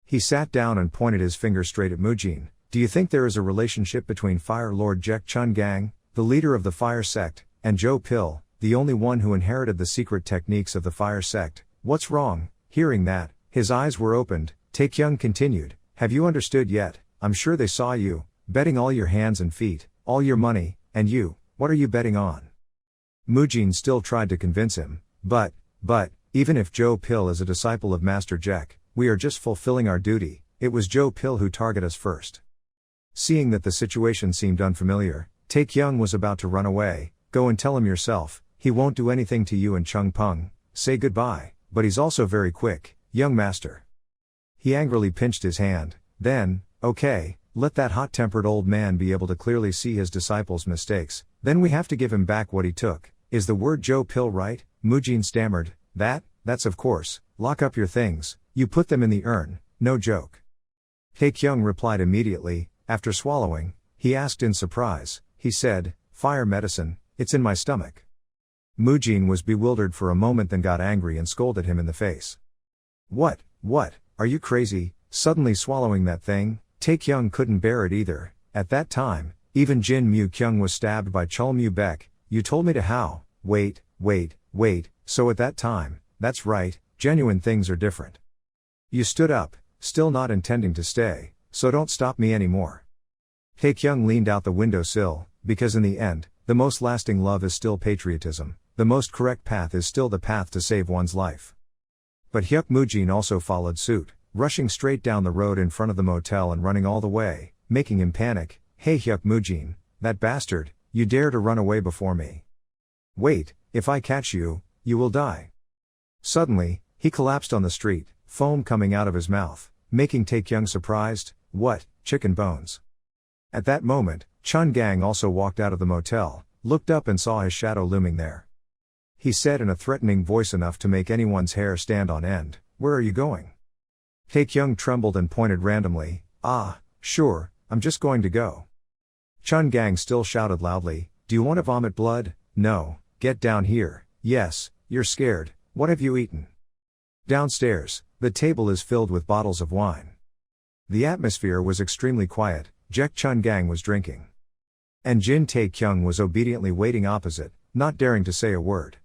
He sat down and pointed his finger straight at Mujin. Do you think there is a relationship between Fire Lord Jek Chun Gang, the leader of the fire sect, and Jo Pil, the only one who inherited the secret techniques of the fire sect? What's wrong? Hearing that, his eyes were opened. Taekyung continued, have you understood yet? I'm sure they saw you, betting all your hands and feet, all your money, and you, what are you betting on? Mujin still tried to convince him, but, even if Jo Pil is a disciple of Master Jek, we are just fulfilling our duty. It was Jo Pil who targeted us first. Seeing that the situation seemed unfamiliar, Taekyung was about to run away. Go and tell him yourself, he won't do anything to you and Chung Pung. Say goodbye, but he's also very quick, young master. He angrily pinched his hand, then, okay, let that hot-tempered old man be able to clearly see his disciples' mistakes, then we have to give him back what he took. Is the word Jo Pil right? Mujin stammered, that's of course, lock up your things, you put them in the urn, no joke. Taekyung replied immediately. After swallowing, he asked in surprise, he said, fire medicine, it's in my stomach. Mujin was bewildered for a moment then got angry and scolded him in the face. What, are you crazy, suddenly swallowing that thing? Taekyung couldn't bear it either. At that time, even Jin Mu Kyung was stabbed by Chul Mu Baek. You told me to how? Wait, so at that time, that's right, genuine things are different. You stood up, still not intending to stay, so don't stop me anymore. Taekyung leaned out the windowsill, because in the end, the most lasting love is still patriotism, the most correct path is still the path to save one's life. But Hyuk Mujin also followed suit, rushing straight down the road in front of the motel and running all the way, making him panic. Hey Hyuk Mujin, that bastard, you dare to run away before me. Wait, if I catch you, you will die. Suddenly, he collapsed on the street, foam coming out of his mouth, making Taekyung surprised. What, chicken bones? At that moment, Chun Gang also walked out of the motel, looked up and saw his shadow looming there. He said in a threatening voice enough to make anyone's hair stand on end, where are you going? Taekyung trembled and pointed randomly, sure, I'm just going to go. Chun Gang still shouted loudly, do you want to vomit blood? No, get down here. Yes, you're scared, what have you eaten? Downstairs, the table is filled with bottles of wine. The atmosphere was extremely quiet. Jaek Chun Gang was drinking. And Jin Tae-kyung was obediently waiting opposite, not daring to say a word.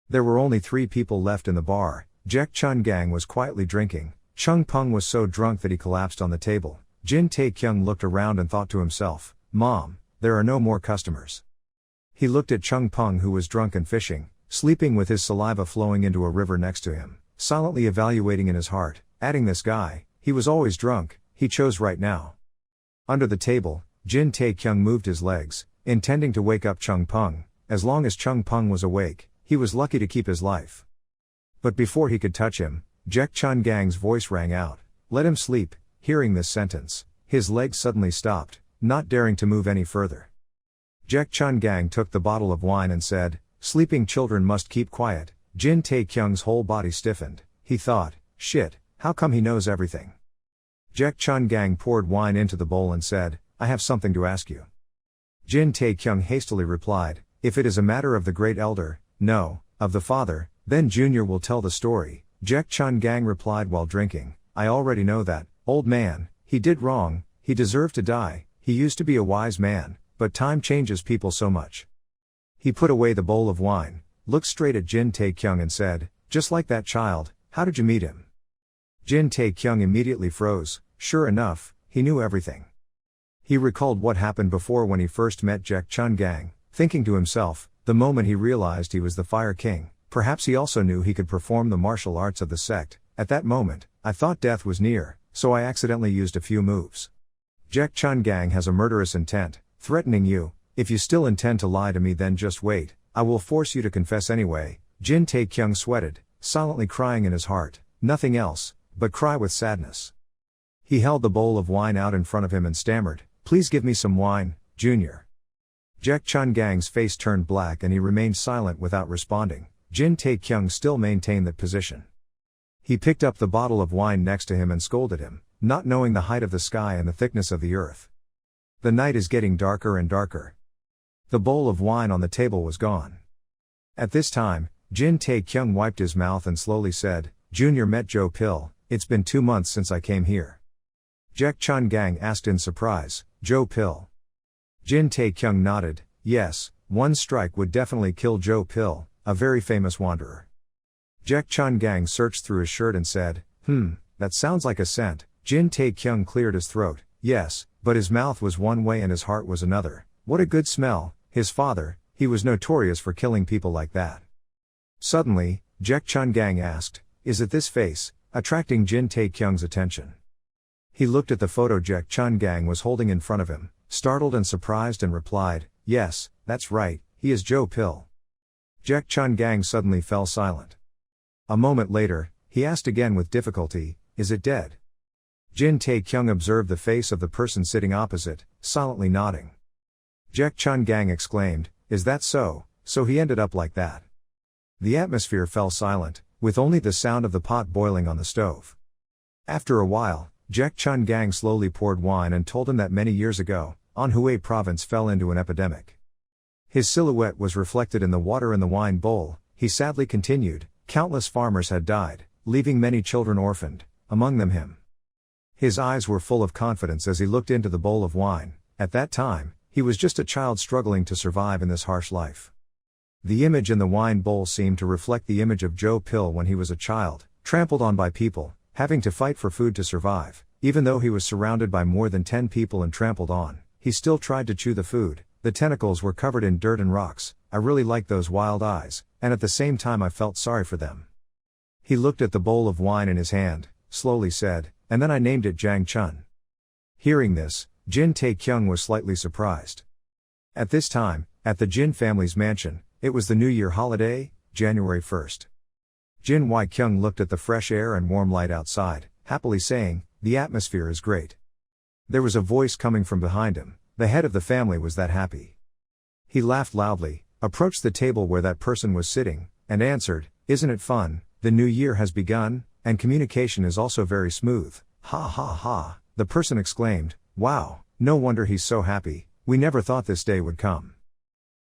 There were only 3 people left in the bar. Jaek Chun Gang was quietly drinking. Chung Pung was so drunk that he collapsed on the table. Jin Tae-kyung looked around and thought to himself, "Mom, there are no more customers." He looked at Chung Pung, who was drunk and fishing, sleeping with his saliva flowing into a river next to him, silently evaluating in his heart, adding, "This guy, he was always drunk, he chose right now." Under the table, Jin Tae-kyung moved his legs, intending to wake up Chung Pung. As long as Chung Pung was awake, he was lucky to keep his life. But before he could touch him, Jaek Chun Gang's voice rang out, "Let him sleep." Hearing this sentence, his legs suddenly stopped, not daring to move any further. Jaek Chun Gang took the bottle of wine and said, "Sleeping children must keep quiet." Jin Tae-kyung's whole body stiffened. He thought, "Shit, how come he knows everything?" Jaek Chun Gang poured wine into the bowl and said, "I have something to ask you." Jin Tae-kyung hastily replied, "If it is a matter of the great elder, no, of the father, then Junior will tell the story." Jaek Chun Gang replied while drinking, "I already know that, old man, he did wrong, he deserved to die, he used to be a wise man, but time changes people so much." He put away the bowl of wine, looked straight at Jin Tae-kyung and said, "Just like that child, how did you meet him?" Jin Tae-kyung immediately froze. Sure enough, he knew everything. He recalled what happened before when he first met Jaek Chun Gang, thinking to himself, the moment he realized he was the Fire King, perhaps he also knew he could perform the martial arts of the sect. At that moment, I thought death was near, so I accidentally used a few moves. Jaek Chun Gang has a murderous intent, threatening you. If you still intend to lie to me, then just wait, I will force you to confess anyway. Jin Tae-kyung sweated, silently crying in his heart, nothing else, but cry with sadness. He held the bowl of wine out in front of him and stammered, "Please give me some wine, Junior." Jaek Chun Gang's face turned black and he remained silent without responding. Jin Tae-kyung still maintained that position. He picked up the bottle of wine next to him and scolded him, not knowing the height of the sky and the thickness of the earth. The night is getting darker and darker. The bowl of wine on the table was gone. At this time, Jin Tae-kyung wiped his mouth and slowly said, "Junior met Joe Pill, it's been 2 months since I came here." Jaek Chun Gang asked in surprise, "Joe Pill?" Jin Tae-kyung nodded, "Yes, one strike would definitely kill Joe Pill, a very famous wanderer." Jaek Chun Gang searched through his shirt and said, That sounds like a scent." Jin Tae-kyung cleared his throat, "Yes, but his mouth was one way and his heart was another. What a good smell." His father, he was notorious for killing people like that. Suddenly, Jaek Chun Gang asked, "Is it this face?" attracting Jin Tae-kyung's attention. He looked at the photo Jaek Chun Gang was holding in front of him, startled and surprised, and replied, "Yes, that's right, he is Joe Pill." Jaek Chun Gang suddenly fell silent. A moment later, he asked again with difficulty, "Is it dead?" Jin Tae-kyung observed the face of the person sitting opposite, silently nodding. Jaek Chun Gang exclaimed, "Is that so? So he ended up like that." The atmosphere fell silent, with only the sound of the pot boiling on the stove. After a while, Jaek Chun Gang slowly poured wine and told him that many years ago, Anhui province fell into an epidemic. His silhouette was reflected in the water in the wine bowl. He sadly continued, "Countless farmers had died, leaving many children orphaned, among them him." His eyes were full of confidence as he looked into the bowl of wine. At that time, he was just a child struggling to survive in this harsh life. The image in the wine bowl seemed to reflect the image of Joe Pill when he was a child, trampled on by people, having to fight for food to survive. Even though he was surrounded by more than 10 people and trampled on, he still tried to chew the food. The tentacles were covered in dirt and rocks. I really liked those wild eyes, and at the same time I felt sorry for them. He looked at the bowl of wine in his hand, slowly said, "And then I named it Jang Chun." Hearing this, Jin Tae-kyung was slightly surprised. At this time, at the Jin family's mansion, it was the New Year holiday, January 1st. Jin Wai-kyung looked at the fresh air and warm light outside, happily saying, "The atmosphere is great." There was a voice coming from behind him. The head of the family was that happy. He laughed loudly, approached the table where that person was sitting, and answered, "Isn't it fun? The new year has begun, and communication is also very smooth." "Ha ha ha," the person exclaimed, "Wow, no wonder he's so happy, we never thought this day would come."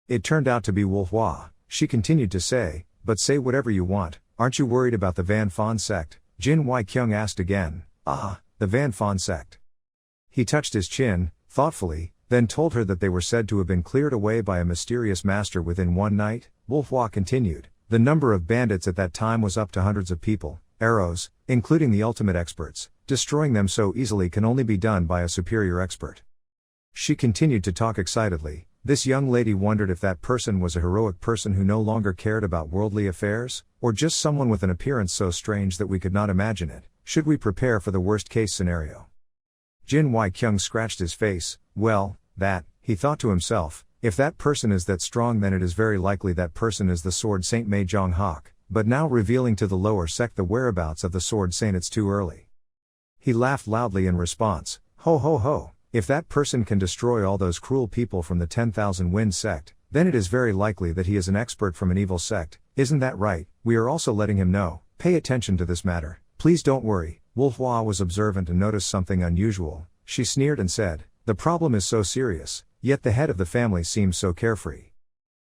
It turned out to be Wolhua. She continued to say, "But say whatever you want, Aren't you worried about the Van Fan sect? Jin Wai-kyung asked again. Ah, the Van Fan sect. He touched his chin, thoughtfully, then told her that they were said to have been cleared away by a mysterious master within one night. Wolfhua continued. The number of bandits at that time was up to hundreds of people. Arrows, including the ultimate experts, destroying them so easily can only be done by a superior expert. She continued to talk excitedly. This young lady wondered if that person was a heroic person who no longer cared about worldly affairs, or just someone with an appearance so strange that we could not imagine it. Should we prepare for the worst-case scenario? Jin Wai-kyung scratched his face. Well, he thought to himself, if that person is that strong, then it is very likely that person is the Sword Saint Mei Jong Hak, but now revealing to the lower sect the whereabouts of the Sword Saint, it's too early. He laughed loudly in response. Ho ho ho, if that person can destroy all those cruel people from the 10,000 Wind sect, then it is very likely that he is an expert from an evil sect, isn't that right? We are also letting him know. Pay attention to this matter, please don't worry. Wolfhua was observant and noticed something unusual. She sneered and said, the problem is so serious, yet the head of the family seems so carefree.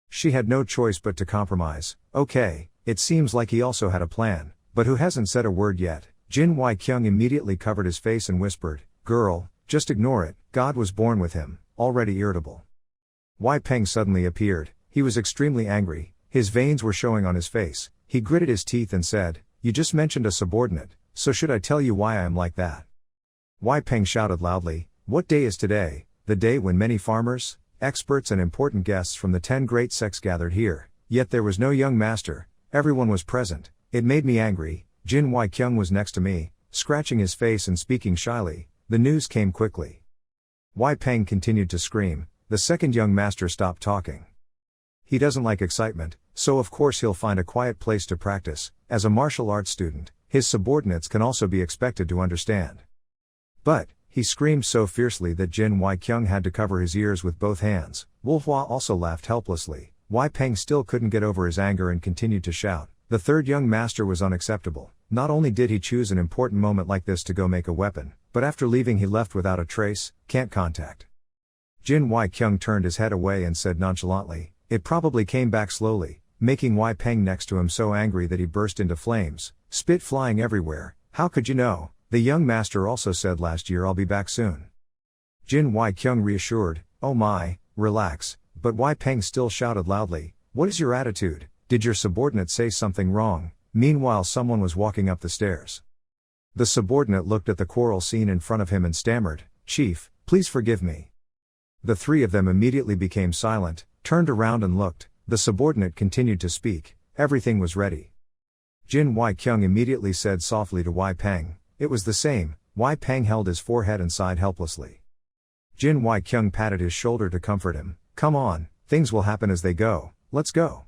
She had no choice but to compromise. Okay, it seems like he also had a plan, but who hasn't said a word yet? Jin Wai-kyung immediately covered his face and whispered, girl, just ignore it, God was born with him, already irritable. Wai Peng suddenly appeared. He was extremely angry, his veins were showing on his face. He gritted his teeth and said, you just mentioned a subordinate, so should I tell you why I am like that? Wai Peng shouted loudly, what day is today? The day when many farmers, experts and important guests from the 10 great sects gathered here, yet there was no young master, everyone was present. It made me angry. Jin Wai-kyung was next to me, scratching his face and speaking shyly. The news came quickly. Wai Peng continued to scream. The second young master stopped talking. He doesn't like excitement, so of course he'll find a quiet place to practice. As a martial arts student, his subordinates can also be expected to understand. But, he screamed so fiercely that Jin Wai-kyung had to cover his ears with both hands. Wolfhua also laughed helplessly. Wai Peng still couldn't get over his anger and continued to shout. The third young master was unacceptable. Not only did he choose an important moment like this to go make a weapon, but after leaving he left without a trace, can't contact. Jin Wai-kyung turned his head away and said nonchalantly, it probably came back slowly, making Wai Peng next to him so angry that he burst into flames, spit flying everywhere. How could you know? The young master also said last year I'll be back soon. Jin Wai-kyung reassured, oh my, relax, but Wai Peng still shouted loudly, what is your attitude? Did your subordinate say something wrong? Meanwhile someone was walking up the stairs. The subordinate looked at the quarrel scene in front of him and stammered, Chief, please forgive me. The three of them immediately became silent, turned around and looked. The subordinate continued to speak, everything was ready. Jin Wai-kyung immediately said softly to Wai Peng, it was the same. Wai Peng held his forehead and sighed helplessly. Jin Wai-kyung patted his shoulder to comfort him, come on, things will happen as they go, let's go.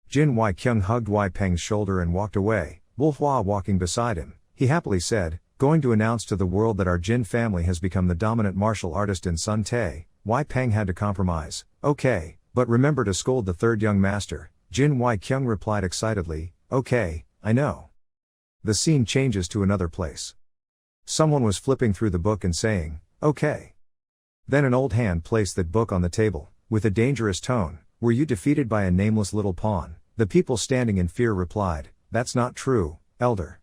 Jin Wai-kyung hugged Wai Peng's shoulder and walked away, Wolfhua walking beside him. He happily said, going to announce to the world that our Jin family has become the dominant martial artist in Sun Tae. Wai Peng had to compromise, okay, but remember to scold the third young master. Jin Wai-kyung replied excitedly, okay, I know. The scene changes to another place. Someone was flipping through the book and saying, okay. Then an old hand placed that book on the table, with a dangerous tone, were you defeated by a nameless little pawn? The people standing in fear replied, that's not true, elder.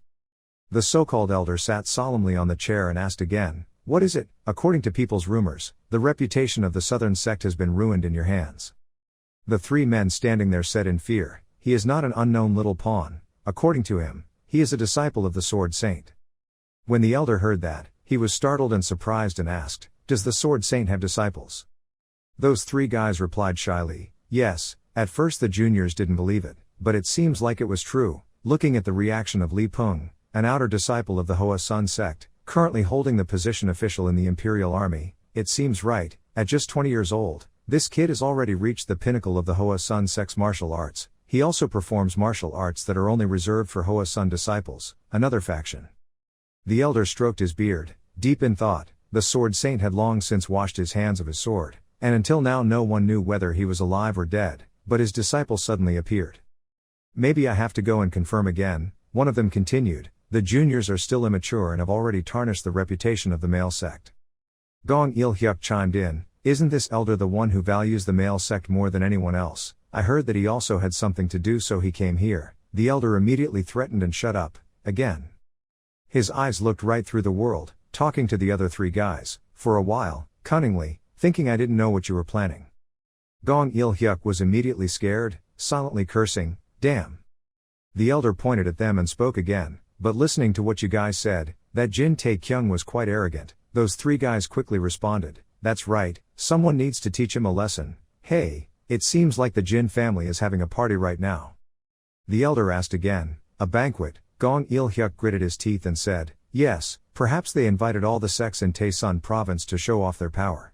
The so-called elder sat solemnly on the chair and asked again, what is it? According to people's rumors, the reputation of the southern sect has been ruined in your hands. The three men standing there said in fear, he is not an unknown little pawn, according to him, he is a disciple of the Sword Saint. When the elder heard that, he was startled and surprised and asked, does the Sword Saint have disciples? Those three guys replied shyly, yes. At first the juniors didn't believe it, but it seems like it was true. Looking at the reaction of Li Peng, an outer disciple of the Hoa Sun sect, currently holding the position official in the Imperial Army, it seems right. At just 20 years old, this kid has already reached the pinnacle of the Hoa Sun sect's martial arts. He also performs martial arts that are only reserved for Hoa Sun disciples, another faction. The elder stroked his beard, deep in thought. The Sword Saint had long since washed his hands of his sword, and until now no one knew whether he was alive or dead, but his disciple suddenly appeared. Maybe I have to go and confirm again, one of them continued. The juniors are still immature and have already tarnished the reputation of the male sect. Gong Il-hyuk chimed in, isn't this elder the one who values the male sect more than anyone else? I heard that he also had something to do so he came here. the elder immediately threatened and shut up, again. His eyes looked right through the world, talking to the other three guys, for a while, cunningly, thinking I didn't know what you were planning. Gong Il Hyuk was immediately scared, silently cursing, damn. The elder pointed at them and spoke again, but listening to what you guys said, that Jin Tae-kyung was quite arrogant. Those three guys quickly responded, that's right, someone needs to teach him a lesson. Hey, it seems like the Jin family is having a party right now. The elder asked again, a banquet. Gong Il Hyuk gritted his teeth and said, yes, perhaps they invited all the sects in Taesun province to show off their power.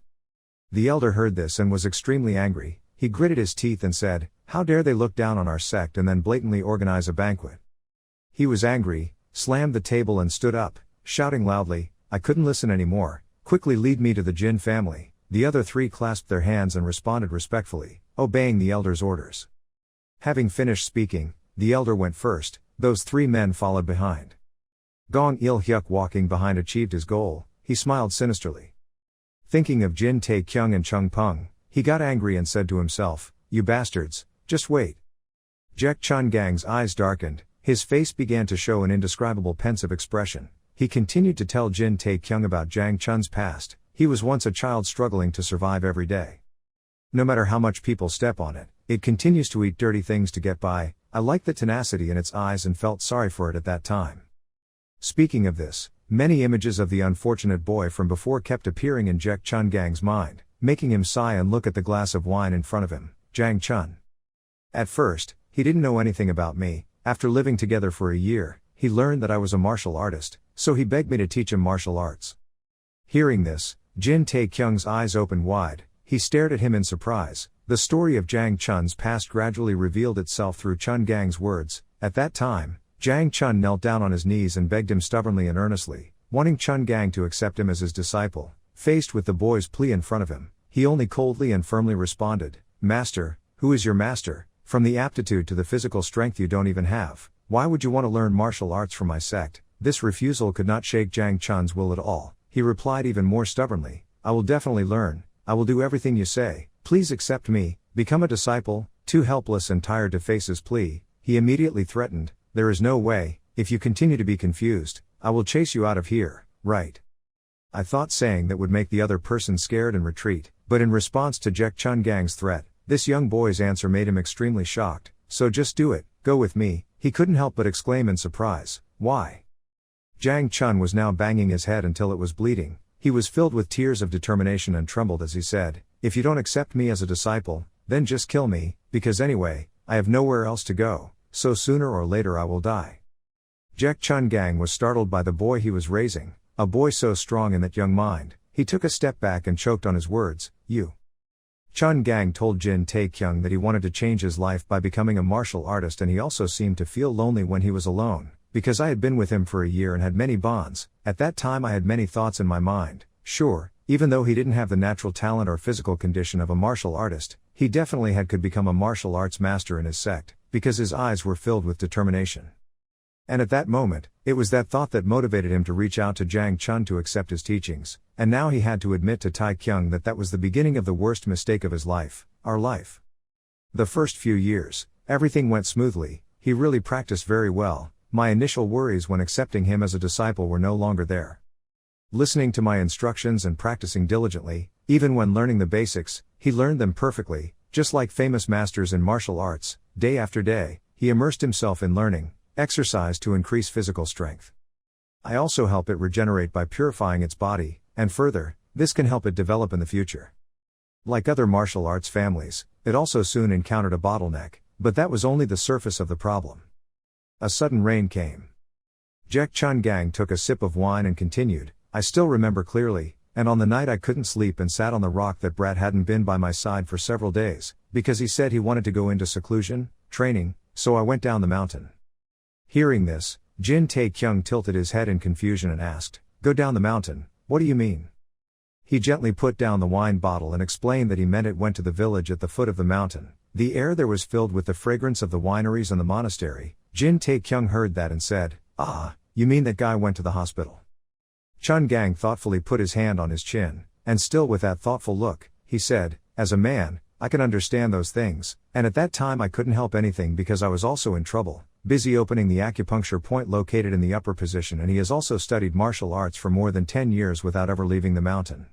The elder heard this and was extremely angry. He gritted his teeth and said, how dare they look down on our sect and then blatantly organize a banquet. He was angry, slammed the table and stood up, shouting loudly, I couldn't listen anymore, quickly lead me to the Jin family. The other three clasped their hands and responded respectfully, obeying the elder's orders. Having finished speaking, the elder went first, those three men followed behind. Gong Il Hyuk walking behind achieved his goal, he smiled sinisterly. Thinking of Jin Tae-kyung and Chung Peng, he got angry and said to himself, you bastards, just wait. Jaek Chun Gang's eyes darkened, his face began to show an indescribable pensive expression. He continued to tell Jin Tae-kyung about Jang Chun's past. He was once a child struggling to survive every day. No matter how much people step on it, it continues to eat dirty things to get by. I liked the tenacity in its eyes and felt sorry for it at that time. Speaking of this, many images of the unfortunate boy from before kept appearing in Jaek Chun Gang's mind, making him sigh and look at the glass of wine in front of him. Jang Chun. At first, he didn't know anything about me. After living together for a year, he learned that I was a martial artist, so he begged me to teach him martial arts. Hearing this, Jin Tae-kyung's eyes opened wide. He stared at him in surprise. The story of Jang Chun's past gradually revealed itself through Chun Gang's words. At that time, Jang Chun knelt down on his knees and begged him stubbornly and earnestly, wanting Chun Gang to accept him as his disciple. Faced with the boy's plea in front of him, he only coldly and firmly responded, Master, who is your master? From the aptitude to the physical strength you don't even have, why would you want to learn martial arts from my sect? This refusal could not shake Jang Chun's will at all. He replied even more stubbornly, I will definitely learn, I will do everything you say, please accept me, become a disciple. Too helpless and tired to face his plea, he immediately threatened, there is no way, if you continue to be confused, I will chase you out of here, right? I thought saying that would make the other person scared and retreat, but in response to Jaek Chun Gang's threat, this young boy's answer made him extremely shocked, so just do it, go with me. He couldn't help but exclaim in surprise, why? Jang Chun was now banging his head until it was bleeding. He was filled with tears of determination and trembled as he said, if you don't accept me as a disciple, then just kill me, because anyway, I have nowhere else to go, so sooner or later I will die. Jaek Chun Gang was startled by the boy he was raising, a boy so strong in that young mind. He took a step back and choked on his words, you. Chun Gang told Jin Tae-kyung that he wanted to change his life by becoming a martial artist, and he also seemed to feel lonely when he was alone. Because I had been with him for a year and had many bonds, at that time I had many thoughts in my mind. Sure, even though he didn't have the natural talent or physical condition of a martial artist, he definitely could become a martial arts master in his sect, because his eyes were filled with determination. And at that moment, it was that thought that motivated him to reach out to Jang Chun to accept his teachings, and now he had to admit to Tae-kyung that that was the beginning of the worst mistake of his life, our life. The first few years, everything went smoothly, he really practiced very well. My initial worries when accepting him as a disciple were no longer there. Listening to my instructions and practicing diligently, even when learning the basics, he learned them perfectly, just like famous masters in martial arts. Day after day, he immersed himself in learning, exercise to increase physical strength. I also help it regenerate by purifying its body, and further, this can help it develop in the future. Like other martial arts families, it also soon encountered a bottleneck, but that was only the surface of the problem. A sudden rain came. Jaek Chun Gang took a sip of wine and continued, I still remember clearly, and on the night I couldn't sleep and sat on the rock that Brat hadn't been by my side for several days, because he said he wanted to go into seclusion, training, so I went down the mountain. Hearing this, Jin Tae-kyung tilted his head in confusion and asked, go down the mountain, what do you mean? He gently put down the wine bottle and explained that he meant it went to the village at the foot of the mountain. The air there was filled with the fragrance of the wineries and the monastery. Jin Tae-kyung heard that and said, ah, you mean that guy went to the hospital? Chun Gang thoughtfully put his hand on his chin, and still with that thoughtful look, he said, as a man, I can understand those things, and at that time I couldn't help anything because I was also in trouble. busy opening the acupuncture point located in the upper position, and he has also studied martial arts for more than 10 years without ever leaving the mountain.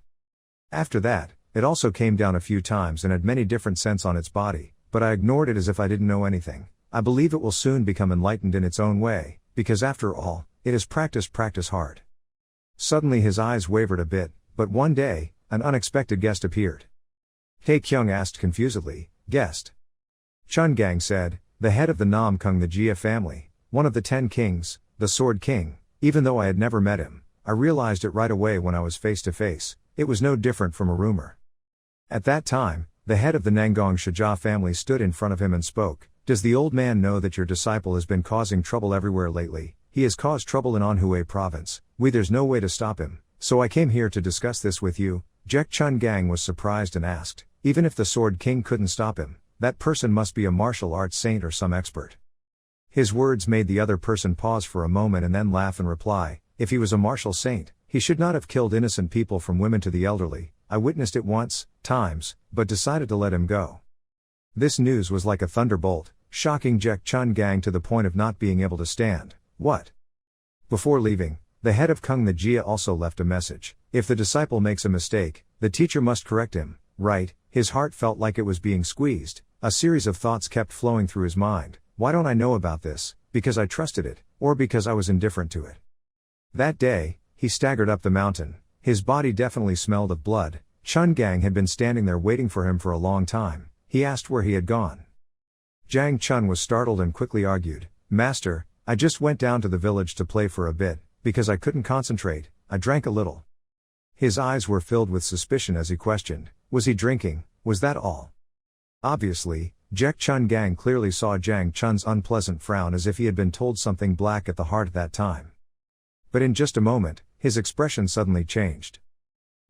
After that, it also came down a few times and had many different scents on its body, but I ignored it as if I didn't know anything. I believe it will soon become enlightened in its own way, because after all, it is practice hard. Suddenly his eyes wavered a bit, but one day, an unexpected guest appeared. Taekyung asked confusedly, "Guest?" Chun Gang said, "The head of the Nam Kung the Jia family, one of the 10 kings, the Sword King." Even though I had never met him, I realized it right away when I was face to face. It was no different from a rumor. At that time, the head of the Nangong Shija family stood in front of him and spoke. "Does the old man know that your disciple has been causing trouble everywhere lately? He has caused trouble in Anhui province. There's no way to stop him, so I came here to discuss this with you." Jek Chun Gang was surprised and asked, "Even if the Sword King couldn't stop him, that person must be a martial arts saint or some expert." His words made the other person pause for a moment and then laugh and reply, "If he was a martial saint, he should not have killed innocent people from women to the elderly. I witnessed it times, but decided to let him go." This news was like a thunderbolt, shocking Jek Chun Gang to the point of not being able to stand. What? Before leaving, the head of Kung the Jia also left a message. If the disciple makes a mistake, the teacher must correct him, right? His heart felt like it was being squeezed. A series of thoughts kept flowing through his mind. Why don't I know about this? Because I trusted it, or because I was indifferent to it? That day, he staggered up the mountain. His body definitely smelled of blood. Chun Gang had been standing there waiting for him for a long time. He asked where he had gone. Jang Chun was startled and quickly argued, "Master, I just went down to the village to play for a bit, because I couldn't concentrate. I drank a little." His eyes were filled with suspicion as he questioned, "Was he drinking? Was that all?" Obviously, Jek Chun Gang clearly saw Jang Chun's unpleasant frown as if he had been told something black at the heart at that time. But in just a moment, his expression suddenly changed.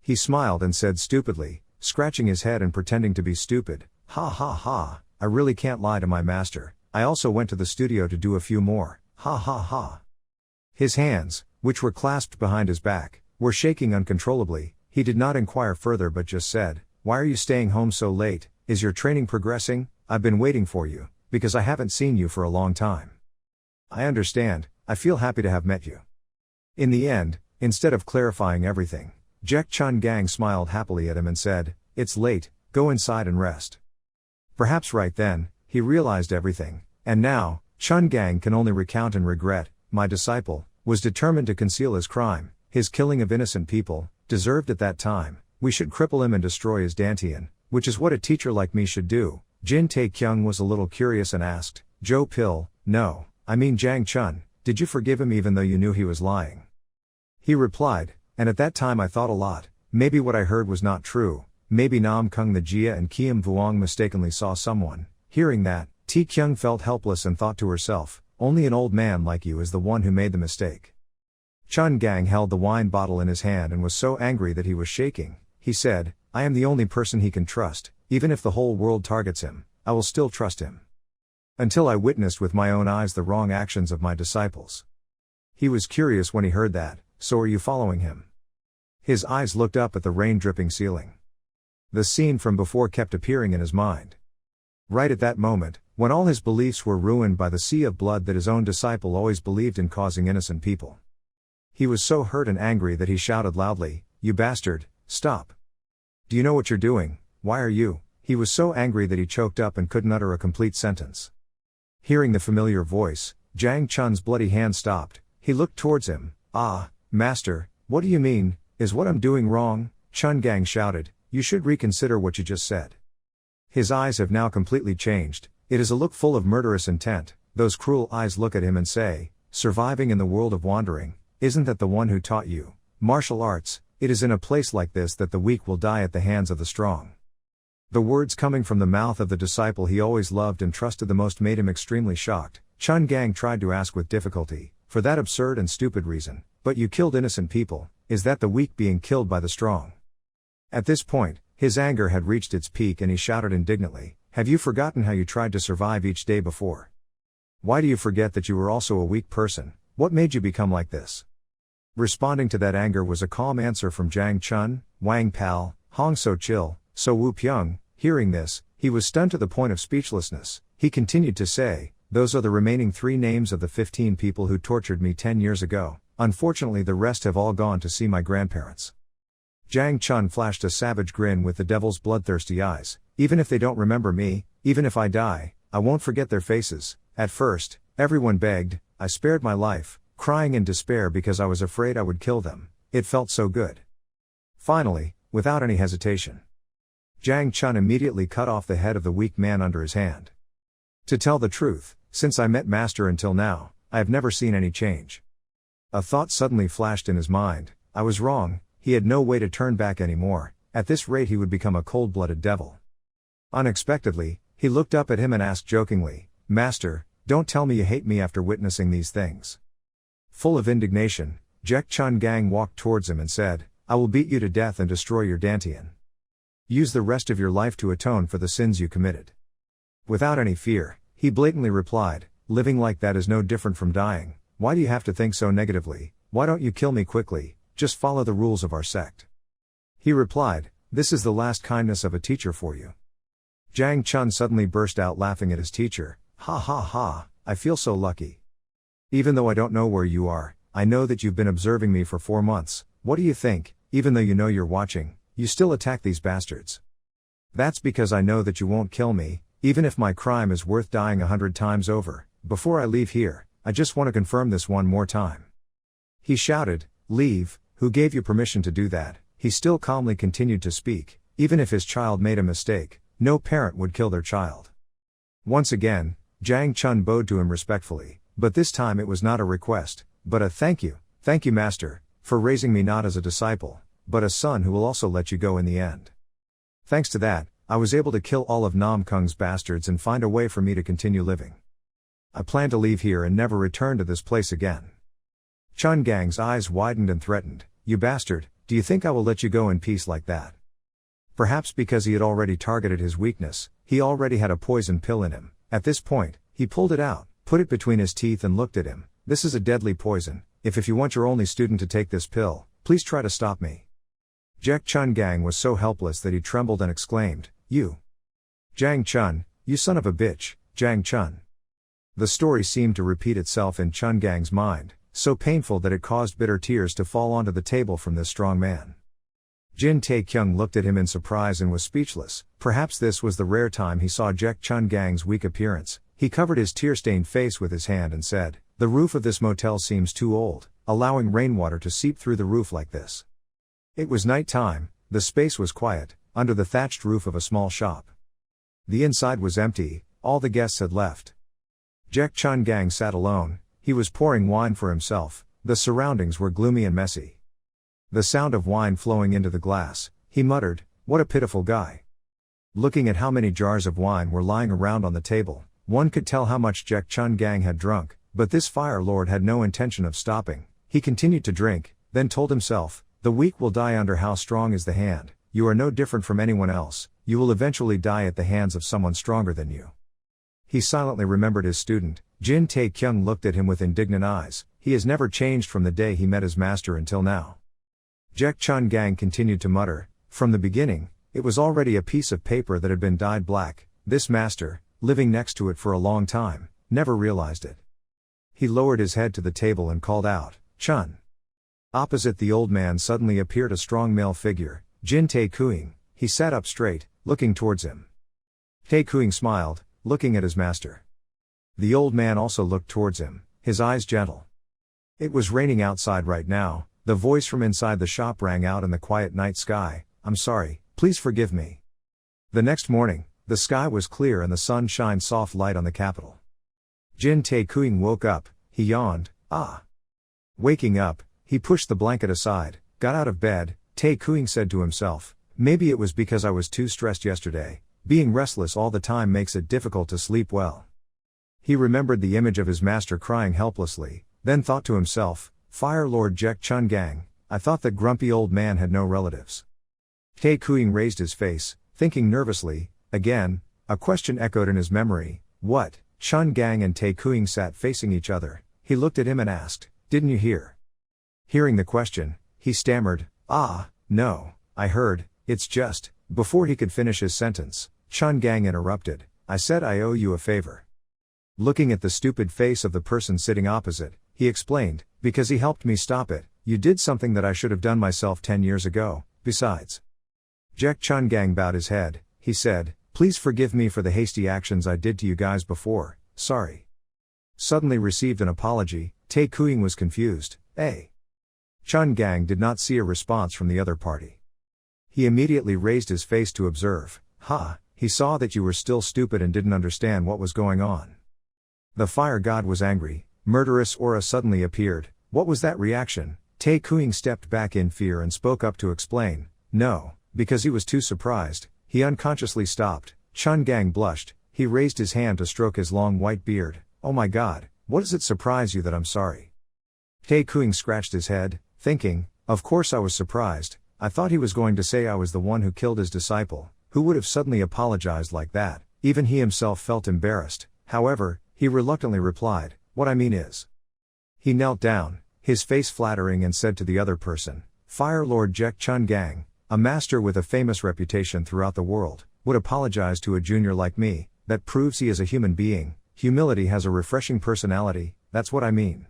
He smiled and said stupidly, scratching his head and pretending to be stupid, "Ha ha ha, I really can't lie to my master. I also went to the studio to do a few more, ha ha ha." His hands, which were clasped behind his back, were shaking uncontrollably. He did not inquire further but just said, "Why are you staying home so late? Is your training progressing? I've been waiting for you, because I haven't seen you for a long time." "I understand, I feel happy to have met you." In the end, instead of clarifying everything, Jek Chun Gang smiled happily at him and said, "It's late, go inside and rest." Perhaps right then, he realized everything, and now, Chun Gang can only recount and regret. "My disciple was determined to conceal his crime. His killing of innocent people deserved at that time. We should cripple him and destroy his dantian, which is what a teacher like me should do." Jin Taekyung was a little curious and asked, "Jo Pil, no, I mean Jang Chun, did you forgive him even though you knew he was lying?" He replied, "And at that time I thought a lot. Maybe what I heard was not true. Maybe Nam Kung the Jia and Kiem Vuong mistakenly saw someone." Hearing that, Taekyung felt helpless and thought to herself, "Only an old man like you is the one who made the mistake." Chun Gang held the wine bottle in his hand and was so angry that he was shaking. He said, "I am the only person he can trust. Even if the whole world targets him, I will still trust him. Until I witnessed with my own eyes the wrong actions of my disciples." He was curious when he heard that. "So are you following him?" His eyes looked up at the rain-dripping ceiling. The scene from before kept appearing in his mind. Right at that moment, when all his beliefs were ruined by the sea of blood that his own disciple always believed in causing innocent people. He was so hurt and angry that he shouted loudly, "You bastard, stop! Do you know what you're doing? Why are you?" He was so angry that he choked up and couldn't utter a complete sentence. Hearing the familiar voice, Jang Chun's bloody hand stopped. He looked towards him. "Ah, master, what do you mean? Is what I'm doing wrong?" Chun Gang shouted, "You should reconsider what you just said." His eyes have now completely changed. It is a look full of murderous intent. Those cruel eyes look at him and say, "Surviving in the world of wandering, isn't that the one who taught you martial arts? It is in a place like this that the weak will die at the hands of the strong." The words coming from the mouth of the disciple he always loved and trusted the most made him extremely shocked. Chun Gang tried to ask with difficulty, "For that absurd and stupid reason, but you killed innocent people, is that the weak being killed by the strong?" At this point, his anger had reached its peak and he shouted indignantly, "Have you forgotten how you tried to survive each day before? Why do you forget that you were also a weak person? What made you become like this?" Responding to that anger was a calm answer from Jang Chun, Wang Pal, Hong So Chil, So Woo Pyung. Hearing this, he was stunned to the point of speechlessness. He continued to say, those are the remaining 3 names of the 15 people who tortured me 10 years ago. Unfortunately, the rest have all gone to see my grandparents. Jang Chun flashed a savage grin with the devil's bloodthirsty eyes. Even if they don't remember me, even if I die, I won't forget their faces. At first, everyone begged, I spared my life, crying in despair because I was afraid I would kill them. It felt so good. Finally, without any hesitation, Jang Chun immediately cut off the head of the weak man under his hand. To tell the truth, since I met Master until now, I have never seen any change. A thought suddenly flashed in his mind. I was wrong, he had no way to turn back anymore. At this rate he would become a cold-blooded devil. Unexpectedly, he looked up at him and asked jokingly, Master, don't tell me you hate me after witnessing these things. Full of indignation, Jek Chun Gang walked towards him and said, I will beat you to death and destroy your dantian. Use the rest of your life to atone for the sins you committed. Without any fear, he blatantly replied, living like that is no different from dying. Why do you have to think so negatively? Why don't you kill me quickly? Just follow the rules of our sect. He replied, this is the last kindness of a teacher for you. Jang Chun suddenly burst out laughing at his teacher. Ha ha ha, I feel so lucky. Even though I don't know where you are, I know that you've been observing me for 4 months. What do you think? Even though you know you're watching, you still attack these bastards. That's because I know that you won't kill me, even if my crime is worth dying 100 times over. Before I leave here, I just want to confirm this one more time. He shouted, leave, who gave you permission to do that? He still calmly continued to speak, even if his child made a mistake, no parent would kill their child. Once again, Jang Chun bowed to him respectfully, but this time it was not a request, but a thank you, master, for raising me not as a disciple, but a son who will also let you go in the end. Thanks to that, I was able to kill all of Nam Kung's bastards and find a way for me to continue living. I plan to leave here and never return to this place again. Chun Gang's eyes widened and threatened, you bastard, do you think I will let you go in peace like that? Perhaps because he had already targeted his weakness, he already had a poison pill in him. At this point, he pulled it out, put it between his teeth and looked at him. This is a deadly poison. If you want your only student to take this pill, please try to stop me. Jek Chun Gang was so helpless that he trembled and exclaimed, you. Jang Chun, you son of a bitch, Jang Chun. The story seemed to repeat itself in Chun Gang's mind, so painful that it caused bitter tears to fall onto the table from this strong man. Jin Tae-kyung looked at him in surprise and was speechless. Perhaps this was the rare time he saw Jek Chun Gang's weak appearance. He covered his tear-stained face with his hand and said, the roof of this motel seems too old, allowing rainwater to seep through the roof like this. It was night time, the space was quiet, under the thatched roof of a small shop. The inside was empty, all the guests had left. Jek Chun Gang sat alone, he was pouring wine for himself, the surroundings were gloomy and messy. The sound of wine flowing into the glass, he muttered, what a pitiful guy. Looking at how many jars of wine were lying around on the table, one could tell how much Jek Chun Gang had drunk, but this Fire Lord had no intention of stopping. He continued to drink, then told himself, the weak will die under how strong is the hand. You are no different from anyone else, you will eventually die at the hands of someone stronger than you. He silently remembered his student. Jin Tae-kyung looked at him with indignant eyes. He has never changed from the day he met his master until now. Jek Chun Gang continued to mutter, from the beginning, it was already a piece of paper that had been dyed black. This master, living next to it for a long time, never realized it. He lowered his head to the table and called out, Chun. Opposite the old man suddenly appeared a strong male figure, Jin Tae-kyung. He sat up straight, looking towards him. Tae-kyung smiled, looking at his master. The old man also looked towards him, his eyes gentle. It was raining outside right now. The voice from inside the shop rang out in the quiet night sky, I'm sorry, please forgive me. The next morning, the sky was clear and the sun shined soft light on the capital. Jin Tae-kyung woke up, he yawned, ah. Waking up, he pushed the blanket aside, got out of bed. Tae-kyung said to himself, maybe it was because I was too stressed yesterday, being restless all the time makes it difficult to sleep well. He remembered the image of his master crying helplessly, then thought to himself, Fire Lord Jek Chun Gang, I thought that grumpy old man had no relatives. Tae-kyung raised his face, thinking nervously. Again, a question echoed in his memory, what? Chun Gang and Tae-kyung sat facing each other. He looked at him and asked, didn't you hear? Hearing the question, he stammered, ah, no, I heard, it's just. Before he could finish his sentence, Chun Gang interrupted, I said I owe you a favor. Looking at the stupid face of the person sitting opposite, he explained, because he helped me stop it. You did something that I should have done myself 10 years ago, besides. Jack Chun Gang bowed his head, he said, please forgive me for the hasty actions I did to you guys before, sorry. Suddenly received an apology, Tae Kuing was confused, Chun Gang did not see a response from the other party. He immediately raised his face to observe, he saw that you were still stupid and didn't understand what was going on. The fire god was angry, murderous aura suddenly appeared. What was that reaction? Tae Kuing stepped back in fear and spoke up to explain, no, because he was too surprised, he unconsciously stopped. Chun Gang blushed, he raised his hand to stroke his long white beard, oh my god, what does it surprise you that I'm sorry? Tae Kuing scratched his head, thinking, of course I was surprised, I thought he was going to say I was the one who killed his disciple, who would have suddenly apologized like that, even he himself felt embarrassed, however, he reluctantly replied, what I mean is. He knelt down, his face flattering and said to the other person, Fire Lord Jack Chun Gang, a master with a famous reputation throughout the world, would apologize to a junior like me, that proves he is a human being, humility has a refreshing personality, that's what I mean.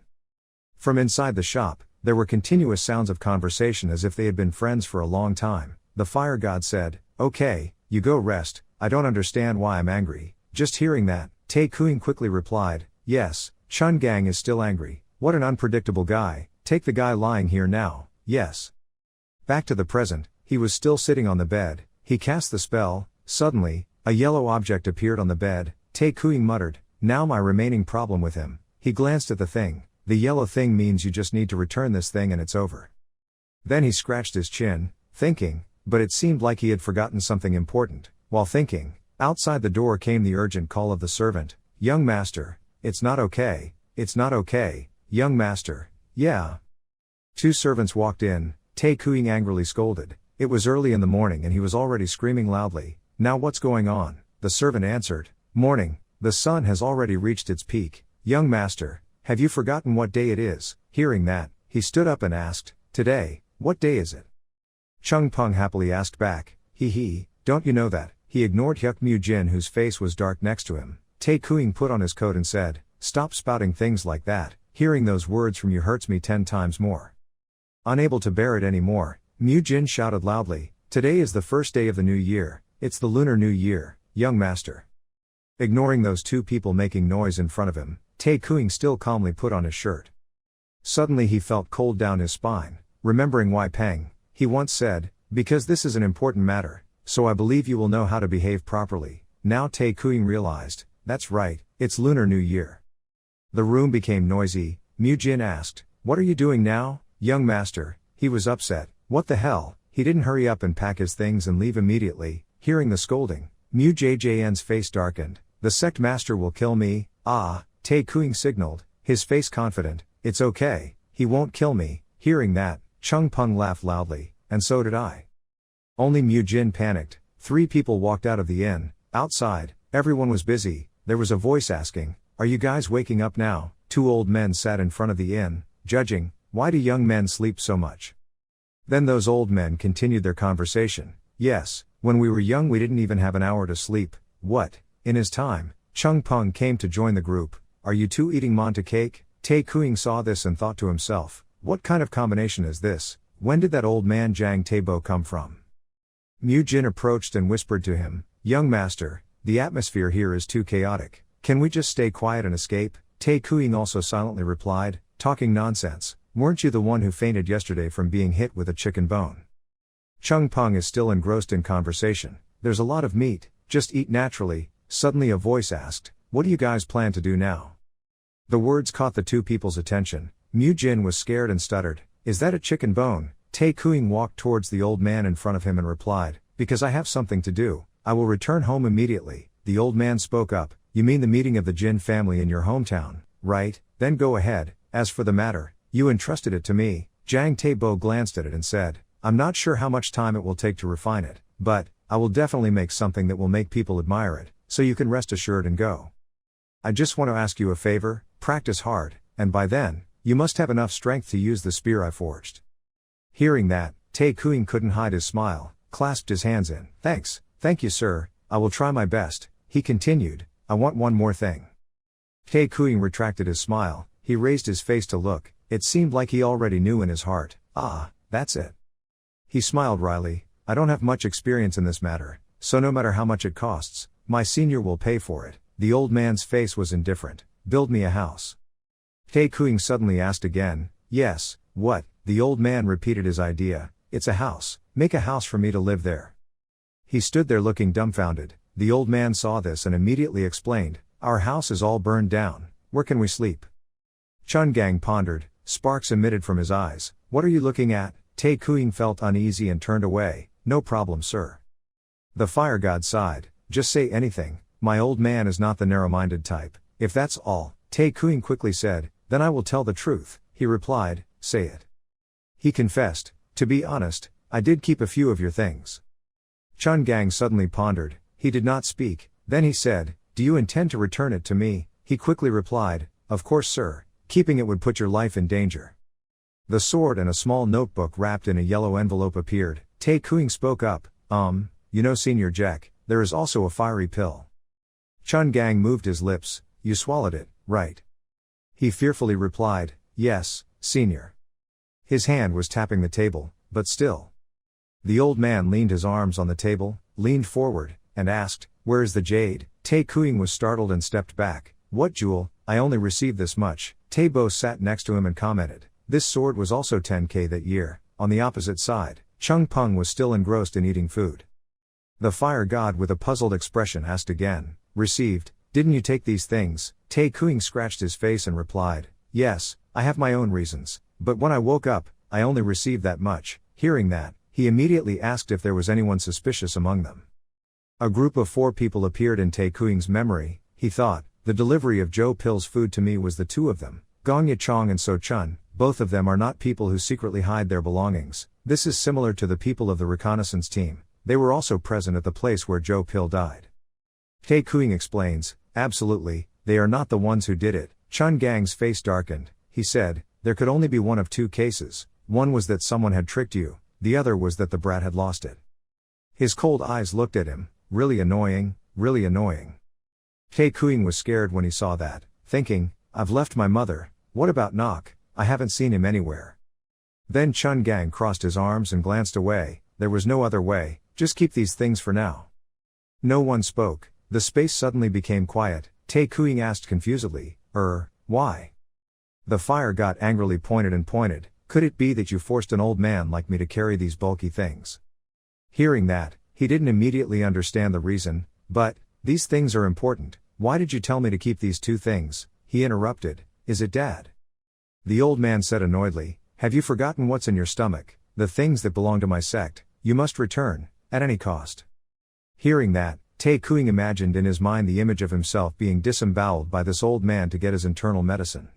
From inside the shop, there were continuous sounds of conversation as if they had been friends for a long time. The fire god said, okay, you go rest, I don't understand why I'm angry. Just hearing that, Tae Kuing quickly replied, yes, Chun Gang is still angry, what an unpredictable guy, take the guy lying here now, yes. Back to the present, he was still sitting on the bed, he cast the spell, suddenly, a yellow object appeared on the bed, Tae Kuing muttered, now my remaining problem with him, he glanced at the thing, the yellow thing means you just need to return this thing and it's over. Then he scratched his chin, thinking, but it seemed like he had forgotten something important. While thinking, outside the door came the urgent call of the servant, young master, it's not okay, young master, yeah. Two servants walked in, Tae Kuing angrily scolded, it was early in the morning and he was already screaming loudly, now what's going on? The servant answered, morning, the sun has already reached its peak, young master, have you forgotten what day it is? Hearing that, he stood up and asked, today, what day is it? Chung Peng happily asked back, don't you know that? He ignored Hyuk Mu Jin whose face was dark next to him. Tae Kuing put on his coat and said, stop spouting things like that, hearing those words from you hurts me 10 times more. Unable to bear it anymore, Mu Jin shouted loudly, today is the first day of the new year, it's the Lunar New Year, young master. Ignoring those two people making noise in front of him, Tae Kuing still calmly put on his shirt. Suddenly he felt cold down his spine, remembering Wai Peng, he once said, because this is an important matter, so I believe you will know how to behave properly. Now Tae Kuing realized, that's right, it's Lunar New Year. The room became noisy, Mu Jin asked, what are you doing now, young master? He was upset, what the hell, he didn't hurry up and pack his things and leave immediately. Hearing the scolding, Mu Jjn's face darkened, the sect master will kill me, Tae Kuing signaled, his face confident, it's okay, he won't kill me. Hearing that, Chung Peng laughed loudly, and so did I. Only Mu Jin panicked. 3 people walked out of the inn. Outside, everyone was busy. There was a voice asking, are you guys waking up now? 2 old men sat in front of the inn, judging, why do young men sleep so much? Then those old men continued their conversation, yes, when we were young we didn't even have an hour to sleep. What? In his time, Chung Peng came to join the group. Are you 2 eating manta cake? Tae Kuing saw this and thought to himself, what kind of combination is this? When did that old man Jang Taebo come from? Mu Jin approached and whispered to him, young master, the atmosphere here is too chaotic, can we just stay quiet and escape? Tae Kuing also silently replied, talking nonsense, weren't you the one who fainted yesterday from being hit with a chicken bone? Chung Peng is still engrossed in conversation, there's a lot of meat, just eat naturally. Suddenly a voice asked, what do you guys plan to do now? The words caught the 2 people's attention. Mu Jin was scared and stuttered, is that a chicken bone? Tae Kuing walked towards the old man in front of him and replied, because I have something to do, I will return home immediately. The old man spoke up, you mean the meeting of the Jin family in your hometown, right? Then go ahead, as for the matter, you entrusted it to me. Jang Taebo glanced at it and said, I'm not sure how much time it will take to refine it, but I will definitely make something that will make people admire it, so you can rest assured and go. I just want to ask you a favor, practice hard, and by then, you must have enough strength to use the spear I forged. Hearing that, Tae Kuing couldn't hide his smile, clasped his hands in, thank you sir, I will try my best. He continued, I want one more thing. Tae Kuing retracted his smile, he raised his face to look, it seemed like he already knew in his heart, ah, that's it. He smiled wryly, I don't have much experience in this matter, so no matter how much it costs, my senior will pay for it. The old man's face was indifferent, build me a house. Tae Kuing suddenly asked again, yes, what? The old man repeated his idea, it's a house, make a house for me to live there. He stood there looking dumbfounded, the old man saw this and immediately explained, our house is all burned down, where can we sleep? Chun Gang pondered, sparks emitted from his eyes, what are you looking at? Tae Kuing felt uneasy and turned away, no problem sir. The fire god sighed, just say anything, my old man is not the narrow-minded type, if that's all, Tae Kuing quickly said, then I will tell the truth, he replied, say it. He confessed, to be honest, I did keep a few of your things. Chun Gang suddenly pondered, he did not speak, then he said, do you intend to return it to me? He quickly replied, of course sir, keeping it would put your life in danger. The sword and a small notebook wrapped in a yellow envelope appeared, Tae Kuing spoke up, you know Senior Jack, there is also a fiery pill. Chun Gang moved his lips, you swallowed it, right? He fearfully replied, yes, Senior. His hand was tapping the table, but still. The old man leaned his arms on the table, leaned forward, and asked, where is the jade? Tae Kuing was startled and stepped back, what jewel, I only received this much. Tae Bo sat next to him and commented, this sword was also 10k that year. On the opposite side, Chung Peng was still engrossed in eating food. The fire god with a puzzled expression asked again, received, didn't you take these things? Tae Kuing scratched his face and replied, yes, I have my own reasons, but when I woke up, I only received that much. Hearing that, he immediately asked if there was anyone suspicious among them. A group of 4 people appeared in Tae Kuing's memory, he thought, the delivery of Joe Pill's food to me was the 2 of them, Gong Yichong and So Chun, both of them are not people who secretly hide their belongings, this is similar to the people of the reconnaissance team, they were also present at the place where Joe Pill died. Tae Kuing explains, absolutely, they are not the ones who did it. Chun Gang's face darkened, he said, there could only be one of 2 cases, one was that someone had tricked you, the other was that the brat had lost it. His cold eyes looked at him, really annoying, really annoying. Tae Kuing was scared when he saw that, thinking, I've left my mother, what about Nok, I haven't seen him anywhere. Then Chun Gang crossed his arms and glanced away, there was no other way, just keep these things for now. No one spoke, the space suddenly became quiet, Tae Kuing asked confusedly, why? The fire god angrily pointed, could it be that you forced an old man like me to carry these bulky things? Hearing that, he didn't immediately understand the reason, but, these things are important, why did you tell me to keep these 2 things? He interrupted, is it Dad? The old man said annoyedly, have you forgotten what's in your stomach, the things that belong to my sect, you must return, at any cost. Hearing that, Tae Kuing imagined in his mind the image of himself being disemboweled by this old man to get his internal medicine.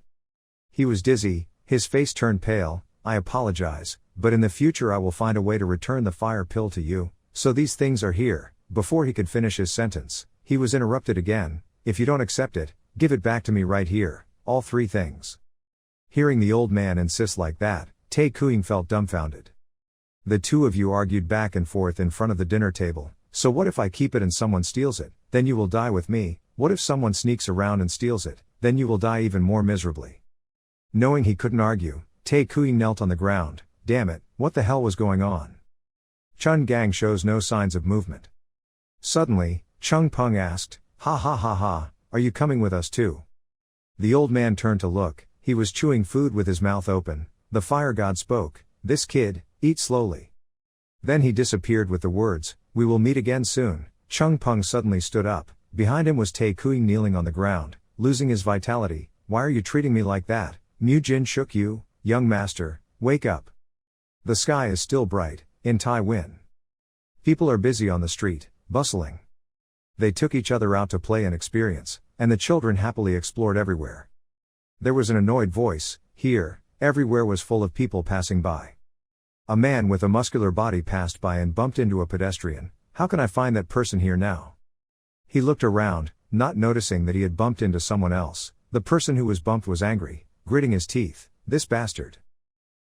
He was dizzy, his face turned pale, I apologize, but in the future I will find a way to return the fire pill to you, so these things are here. Before he could finish his sentence, he was interrupted again, if you don't accept it, give it back to me right here, all 3 things. Hearing the old man insist like that, Tae Kuing felt dumbfounded. The 2 of you argued back and forth in front of the dinner table, so what if I keep it and someone steals it, then you will die with me, what if someone sneaks around and steals it, then you will die even more miserably. Knowing he couldn't argue, Tae Kuing knelt on the ground, damn it, what the hell was going on? Chun Gang shows no signs of movement. Suddenly, Chung Peng asked, ha, are you coming with us too? The old man turned to look, he was chewing food with his mouth open, the fire god spoke, this kid, eat slowly. Then he disappeared with the words, we will meet again soon. Chung Peng suddenly stood up, behind him was Tae Kuing kneeling on the ground, losing his vitality, why are you treating me like that? Mu Jin shook you, young master, wake up. The sky is still bright, in Taiwan. People are busy on the street, bustling. They took each other out to play and experience, and the children happily explored everywhere. There was an annoyed voice, here, everywhere was full of people passing by. A man with a muscular body passed by and bumped into a pedestrian, how can I find that person here now? He looked around, not noticing that he had bumped into someone else, the person who was bumped was angry, gritting his teeth, this bastard.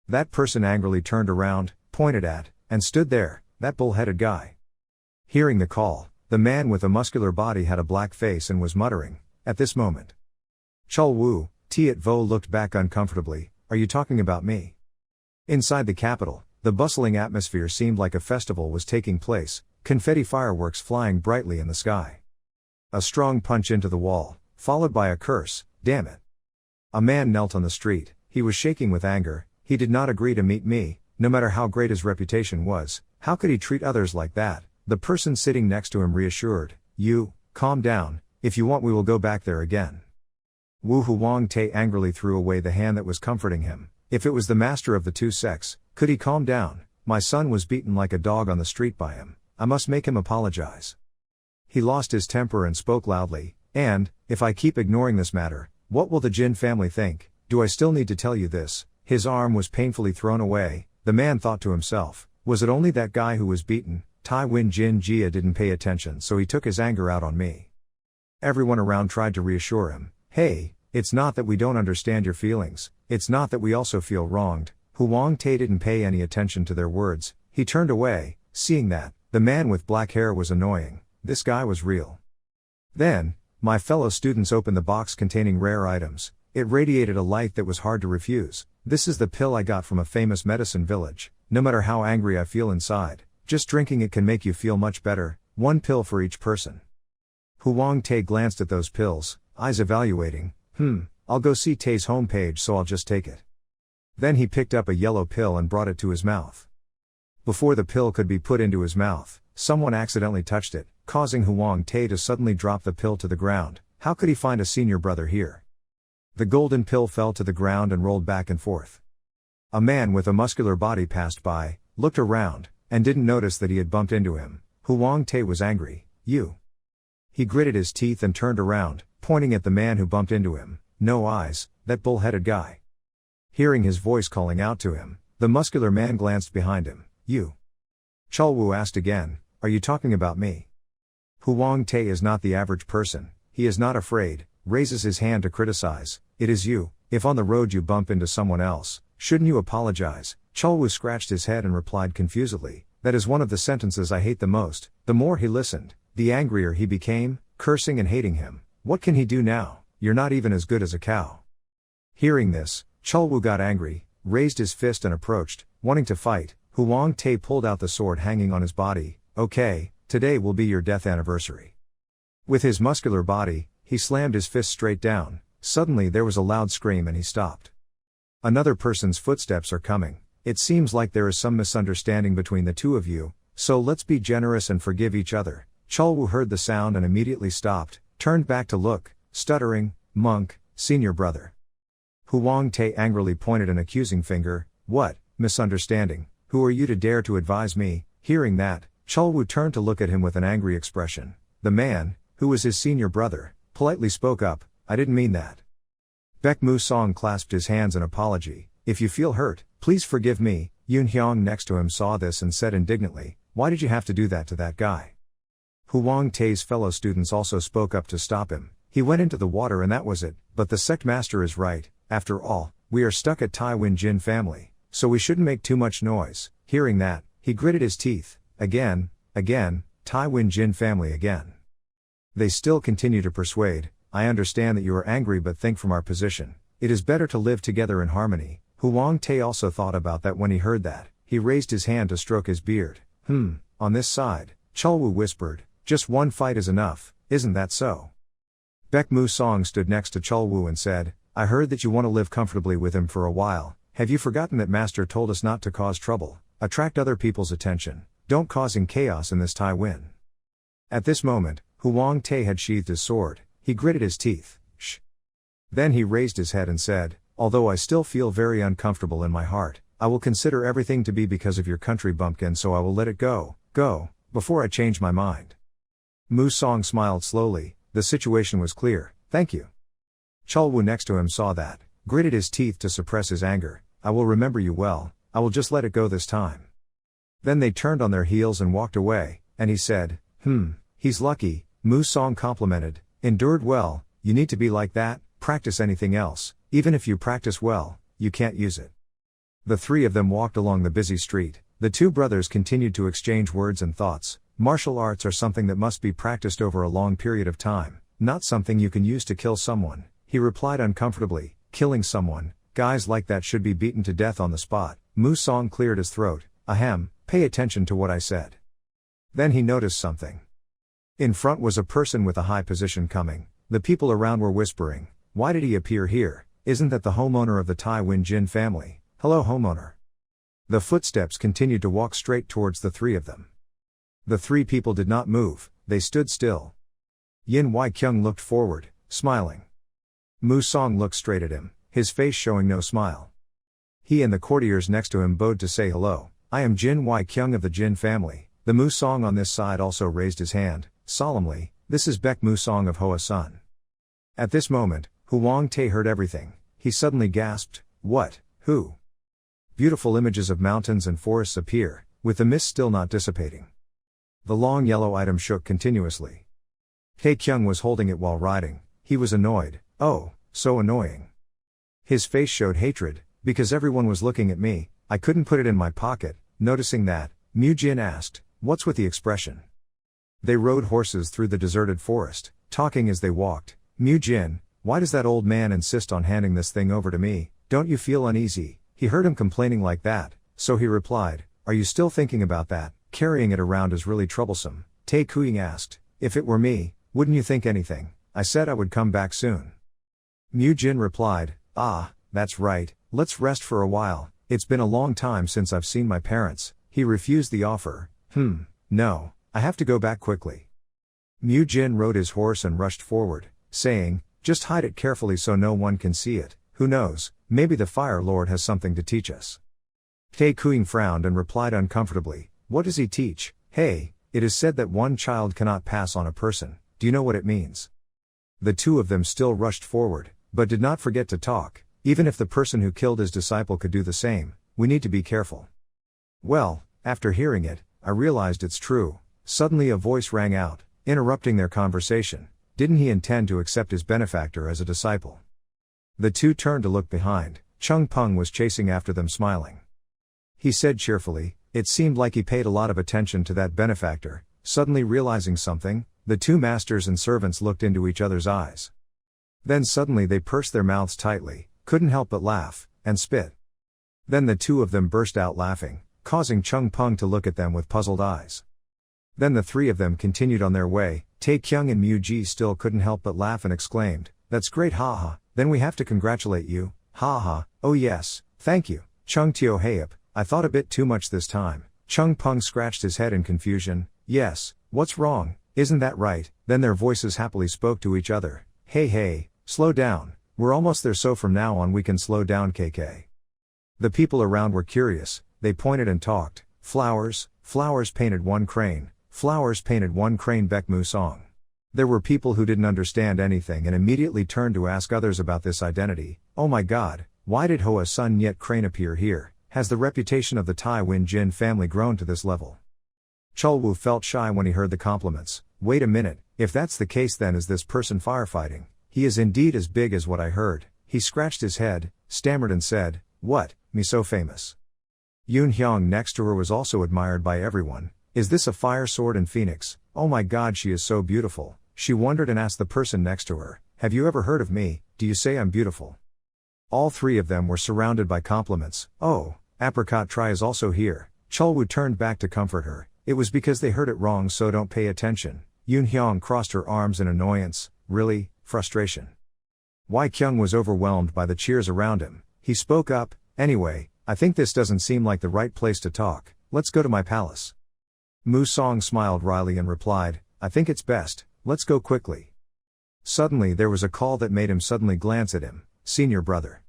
That person angrily turned around, pointed at, and stood there, that bull-headed guy. Hearing the call, the man with a muscular body had a black face and was muttering, at this moment. Chul Wu, Tiat Vo looked back uncomfortably, are you talking about me? Inside the capital, the bustling atmosphere seemed like a festival was taking place, confetti fireworks flying brightly in the sky. A strong punch into the wall, followed by a curse, damn it. A man knelt on the street, he was shaking with anger, he did not agree to meet me, no matter how great his reputation was, how could he treat others like that? The person sitting next to him reassured, you, calm down, if you want we will go back there again. Wu Huang Te angrily threw away the hand that was comforting him. If it was the master of the two sects, could he calm down? My son was beaten like a dog on the street by him. I must make him apologize. He lost his temper and spoke loudly, and, if I keep ignoring this matter, what will the Jin family think? Do I still need to tell you this? His arm was painfully thrown away. The man thought to himself, was it only that guy who was beaten? Tai Win Jin Jia didn't pay attention, so he took his anger out on me. Everyone around tried to reassure him. Hey, it's not that we don't understand your feelings, it's not that we also feel wronged. Huang Te didn't pay any attention to their words, he turned away, seeing that, the man with black hair was annoying, this guy was real. Then, my fellow students opened the box containing rare items, it radiated a light that was hard to refuse. This is the pill I got from a famous medicine village, no matter how angry I feel inside, just drinking it can make you feel much better, one pill for each person. Huang Te glanced at those pills, eyes evaluating, I'll go see Te's homepage so I'll just take it. Then he picked up a yellow pill and brought it to his mouth. Before the pill could be put into his mouth, someone accidentally touched it, causing Huang Te to suddenly drop the pill to the ground. How could he find a senior brother here? The golden pill fell to the ground and rolled back and forth. A man with a muscular body passed by, looked around, and didn't notice that he had bumped into him. Huang Te was angry. You. He gritted his teeth and turned around, pointing at the man who bumped into him. No eyes, that bull-headed guy. Hearing his voice calling out to him, the muscular man glanced behind him. You. Chul Wu asked again, are you talking about me? Huang Te is not the average person, he is not afraid, raises his hand to criticize. It is you, if on the road you bump into someone else, shouldn't you apologize? Chul Wu scratched his head and replied confusedly, that is one of the sentences I hate the most. The more he listened, the angrier he became, cursing and hating him. What can he do now? You're not even as good as a cow. Hearing this, Chul Wu got angry, raised his fist and approached, wanting to fight. Huang Te pulled out the sword hanging on his body. Okay, today will be your death anniversary. With his muscular body, he slammed his fist straight down. Suddenly there was a loud scream and he stopped. Another person's footsteps are coming. It seems like there is some misunderstanding between the two of you, so let's be generous and forgive each other. Chul Wu heard the sound and immediately stopped, turned back to look, stuttering, monk, senior brother. Huang Te angrily pointed an accusing finger. What, misunderstanding? Who are you to dare to advise me? Hearing that, Chul Wu turned to look at him with an angry expression. The man, who was his senior brother, politely spoke up, I didn't mean that. Baek Mu Song clasped his hands in apology. If you feel hurt, please forgive me. Yoon Hyung next to him saw this and said indignantly, why did you have to do that to that guy? Huang Te's fellow students also spoke up to stop him. He went into the water and that was it, but the sect master is right. After all, we are stuck at Tai Win Jin family, so we shouldn't make too much noise. Hearing that, he gritted his teeth. Again, Tai Win Jin family again. They still continue to persuade, I understand that you are angry but think from our position, it is better to live together in harmony. Huang Te also thought about that when he heard that. He raised his hand to stroke his beard. On this side, Chul Wu whispered, just one fight is enough, isn't that so? Baek Mu Song stood next to Chul Wu and said, I heard that you want to live comfortably with him for a while. Have you forgotten that master told us not to cause trouble, attract other people's attention, don't causing chaos in this Tai Win? At this moment, Huang Te had sheathed his sword, he gritted his teeth. Shh. Then he raised his head and said, although I still feel very uncomfortable in my heart, I will consider everything to be because of your country bumpkin, so I will let it go, before I change my mind. Mu Song smiled slowly, the situation was clear, thank you. Chul Wu next to him saw that, gritted his teeth to suppress his anger, I will remember you well, I will just let it go this time. Then they turned on their heels and walked away, and he said, he's lucky, Mu Song complimented, endured well, you need to be like that, practice anything else, even if you practice well, you can't use it. The three of them walked along the busy street, the two brothers continued to exchange words and thoughts. Martial arts are something that must be practiced over a long period of time, not something you can use to kill someone. he replied uncomfortably, killing someone, guys like that should be beaten to death on the spot. Musong cleared his throat, ahem, pay attention to what I said. Then he noticed something. In front was a person with a high position coming. The people around were whispering, why did he appear here? Isn't that the homeowner of the Tai Wen Jin family? Hello homeowner. The footsteps continued to walk straight towards the three of them. The three people did not move, they stood still. Yin Wai Kyung looked forward, smiling. Musong looked straight at him, his face showing no smile. He and the courtiers next to him bowed to say hello. I am Jin Wai Kyung of the Jin family. The Musong on this side also raised his hand, solemnly, this is Baek Musong of Hoa Sun. At this moment, Huang Tae heard everything. He suddenly gasped, what, who? Beautiful images of mountains and forests appear, with the mist still not dissipating. The long yellow item shook continuously. Tae Kyung was holding it while riding. He was annoyed, oh, so annoying. His face showed hatred, because everyone was looking at me, I couldn't put it in my pocket. Noticing that, Mu Jin asked, what's with the expression? They rode horses through the deserted forest, talking as they walked. Mu Jin, why does that old man insist on handing this thing over to me? Don't you feel uneasy? He heard him complaining like that, so he replied, are you still thinking about that? Carrying it around is really troublesome. Tae Kuying asked, if it were me, wouldn't you think anything? I said I would come back soon. Mu Jin replied, ah, that's right, let's rest for a while, it's been a long time since I've seen my parents. He refused the offer, no, I have to go back quickly. Mu Jin rode his horse and rushed forward, saying, just hide it carefully so no one can see it, who knows, maybe the Fire Lord has something to teach us. Tae Kuying frowned and replied uncomfortably, what does he teach? Hey, it is said that one child cannot pass on a person, do you know what it means? The two of them still rushed forward, but did not forget to talk, even if the person who killed his disciple could do the same, we need to be careful. Well, after hearing it, I realized it's true. Suddenly a voice rang out, interrupting their conversation. Didn't he intend to accept his benefactor as a disciple? The two turned to look behind. Chung Peng was chasing after them smiling. He said cheerfully, it seemed like he paid a lot of attention to that benefactor. Suddenly realizing something, the two masters and servants looked into each other's eyes. Then suddenly they pursed their mouths tightly, couldn't help but laugh, and spit. Then the two of them burst out laughing, causing Chung Peng to look at them with puzzled eyes. Then the three of them continued on their way. Tae Kyung and Mu Ji still couldn't help but laugh and exclaimed, that's great haha, then we have to congratulate you, haha, oh yes, thank you, Chung Teo Heap, I thought a bit too much this time. Chung Peng scratched his head in confusion, yes, what's wrong, isn't that right? Then their voices happily spoke to each other, hey, slow down, we're almost there so from now on we can slow down KK. The people around were curious, they pointed and talked, flowers painted one crane, Baek Musong. There were people who didn't understand anything and immediately turned to ask others about this identity, oh my god, why did Hoa Sun Nyet Crane appear here? Has the reputation of the Tai Wen Jin family grown to this level? Chulwu felt shy when he heard the compliments, wait a minute, if that's the case then is this person firefighting? He is indeed as big as what I heard. He scratched his head, stammered and said, what, me so famous? Yoon Hyung next to her was also admired by everyone. Is this a fire sword and phoenix? Oh my god, she is so beautiful. She wondered and asked the person next to her, have you ever heard of me? Do you say I'm beautiful? All three of them were surrounded by compliments. Oh, Apricot Tri is also here. Chulwu turned back to comfort her. It was because they heard it wrong, so don't pay attention. Yoon Hyung crossed her arms in annoyance, really, frustration. Wai Kyung was overwhelmed by the cheers around him. He spoke up, anyway, I think this doesn't seem like the right place to talk, let's go to my palace. Musong smiled wryly and replied, I think it's best, let's go quickly. Suddenly there was a call that made him suddenly glance at him, senior brother.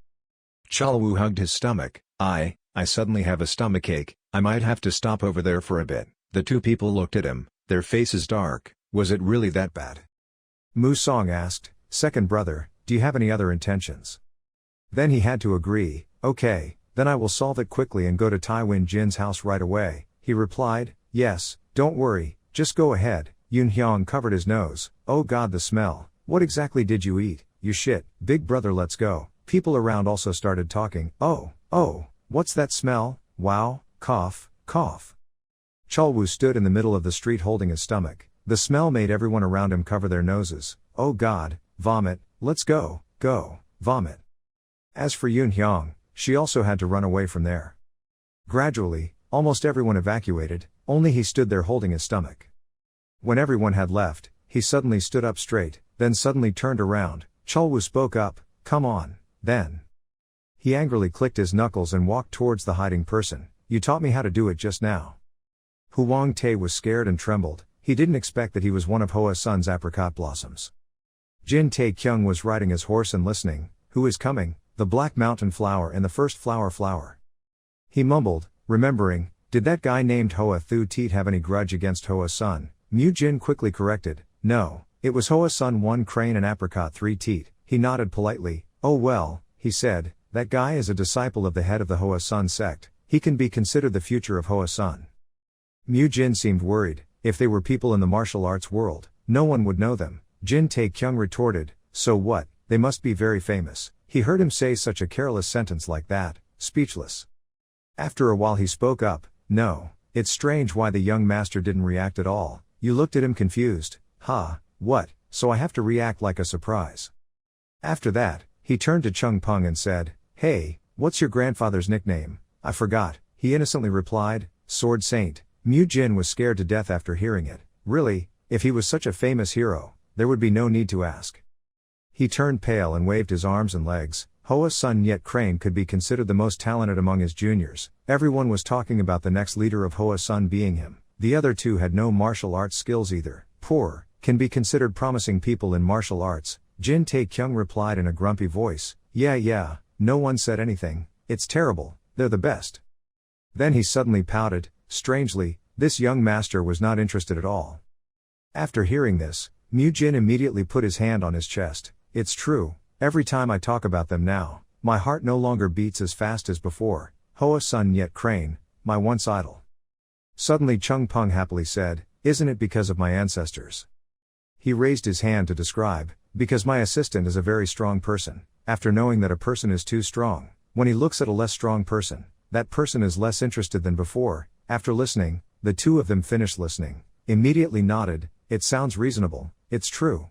Chulwu hugged his stomach, I suddenly have a stomachache, I might have to stop over there for a bit. The two people looked at him, their faces dark, was it really that bad? Musong asked, second brother, do you have any other intentions? Then he had to agree, okay, then I will solve it quickly and go to Tai Wen Jin's house right away. He replied, yes, don't worry, just go ahead. Yoon Hyung covered his nose, oh god the smell, what exactly did you eat, you shit, big brother let's go. People around also started talking, oh, what's that smell, wow, cough. Chulwu stood in the middle of the street holding his stomach, the smell made everyone around him cover their noses, oh god, vomit, let's go, Go, vomit. As for Yoon Hyung, she also had to run away from there. Gradually, almost everyone evacuated, only he stood there holding his stomach. When everyone had left, he suddenly stood up straight, then suddenly turned around. Chulwoo spoke up, "Come on, then." He angrily clicked his knuckles and walked towards the hiding person. "You taught me how to do it just now." Huang Tae was scared and trembled. He didn't expect that he was one of Hoa Sun's apricot blossoms. Jin Tae-kyung was riding his horse and listening. "Who is coming? The Black Mountain Flower and the First Flower." He mumbled, remembering, "Did that guy named Hoa Thu Teet have any grudge against Hoa Sun?" Mu Jin quickly corrected, "No, it was Hoa Sun 1 Crane and Apricot 3 Teet." He nodded politely. "Oh well," he said, "that guy is a disciple of the head of the Hoa Sun sect. He can be considered the future of Hoa Sun." Mu Jin seemed worried. If they were people in the martial arts world, no one would know them. Jin Tae-kyung retorted, "So what, they must be very famous." He heard him say such a careless sentence like that, speechless. After a while he spoke up, "No, it's strange why the young master didn't react at all. You looked at him confused." What, so I have to react like a surprise?" After that, he turned to Chung Peng and said, "Hey, what's your grandfather's nickname?" "I forgot," he innocently replied, "Sword Saint." Mu Jin was scared to death after hearing it. Really, if he was such a famous hero, there would be no need to ask. He turned pale and waved his arms and legs. Hoa Sun Yet Crane could be considered the most talented among his juniors. Everyone was talking about the next leader of Hoa Sun being him. The other two had no martial arts skills either. "Poor, can be considered promising people in martial arts." Jin Tae-kyung replied in a grumpy voice, Yeah, no one said anything. It's terrible, they're the best." Then he suddenly pouted. Strangely, this young master was not interested at all. After hearing this, Mu Jin immediately put his hand on his chest. "It's true, every time I talk about them now, my heart no longer beats as fast as before. Hoa Sun Yet Crane, my once idol." Suddenly Chung Peng happily said, "Isn't it because of my ancestors?" He raised his hand to describe, "Because my assistant is a very strong person." After knowing that a person is too strong, when he looks at a less strong person, that person is less interested than before. After listening, the two of them finished listening, immediately nodded. "It sounds reasonable, it's true."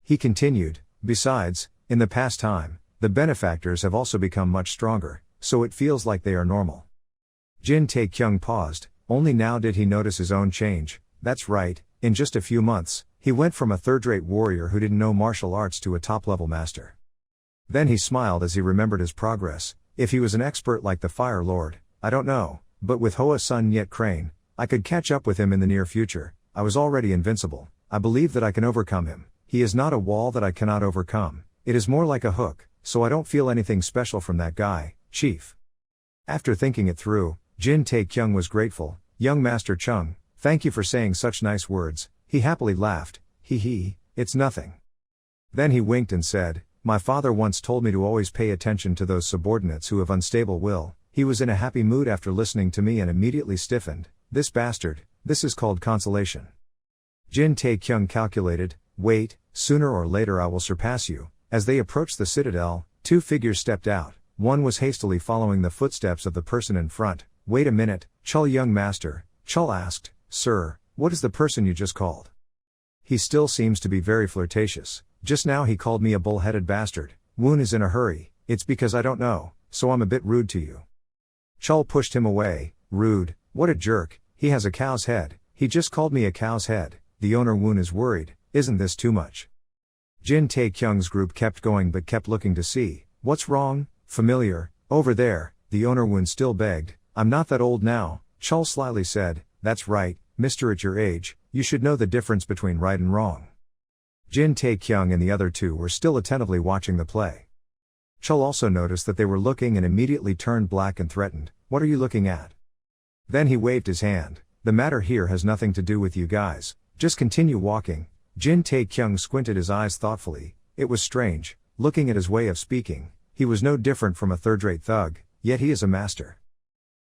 He continued, "Besides, in the past time, the benefactors have also become much stronger, so it feels like they are normal." Jin Tae-kyung paused. Only now did he notice his own change. That's right, in just a few months, he went from a third-rate warrior who didn't know martial arts to a top-level master. Then he smiled as he remembered his progress. If he was an expert like the Fire Lord, I don't know, but with Hoa Sun Yet Crane, I could catch up with him in the near future. I was already invincible. I believe that I can overcome him. He is not a wall that I cannot overcome. It is more like a hook, so I don't feel anything special from that guy, Chief. After thinking it through, Jin Tae-kyung was grateful. "Young Master Chung, thank you for saying such nice words." He happily laughed. It's nothing." Then he winked and said, "My father once told me to always pay attention to those subordinates who have unstable will." He was in a happy mood after listening to me and immediately stiffened. "This bastard, this is called consolation." Jin Tae-kyung calculated, "Wait, sooner or later I will surpass you." As they approached the citadel, two figures stepped out. One was hastily following the footsteps of the person in front. "Wait a minute, Chul young master." Chul asked, "Sir, what is the person you just called?" "He still seems to be very flirtatious. Just now he called me a bull-headed bastard." "Woon is in a hurry. It's because I don't know, so I'm a bit rude to you." Chul pushed him away. "Rude, what a jerk, he has a cow's head. He just called me a cow's head." The owner Woon is worried. "Isn't this too much?" Jin Tae-kyung's group kept going but kept looking to see. "What's wrong, familiar, over there?" The owner Woon still begged. "I'm not that old now," Chul slyly said. "That's right, mister, at your age, you should know the difference between right and wrong." Jin Tae-kyung and the other two were still attentively watching the play. Chul also noticed that they were looking and immediately turned black and threatened. "What are you looking at?" Then he waved his hand. "The matter here has nothing to do with you guys, just continue walking." Jin Tae-kyung squinted his eyes thoughtfully. It was strange, looking at his way of speaking, he was no different from a third-rate thug, yet he is a master.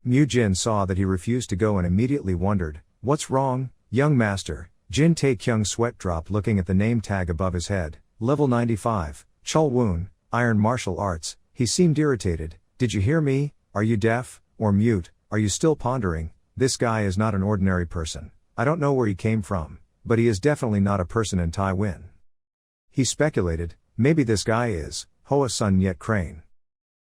Mu Jin saw that he refused to go and immediately wondered, "What's wrong, young master?" Jin Tae-kyung's sweat dropped looking at the name tag above his head. Level 95, Chul Woon, Iron Martial Arts. He seemed irritated. "Did you hear me? Are you deaf, or mute? Are you still pondering? This guy is not an ordinary person. I don't know where he came from, but he is definitely not a person in Taiwan." He speculated, maybe this guy is Hoa Sun Yet Crane.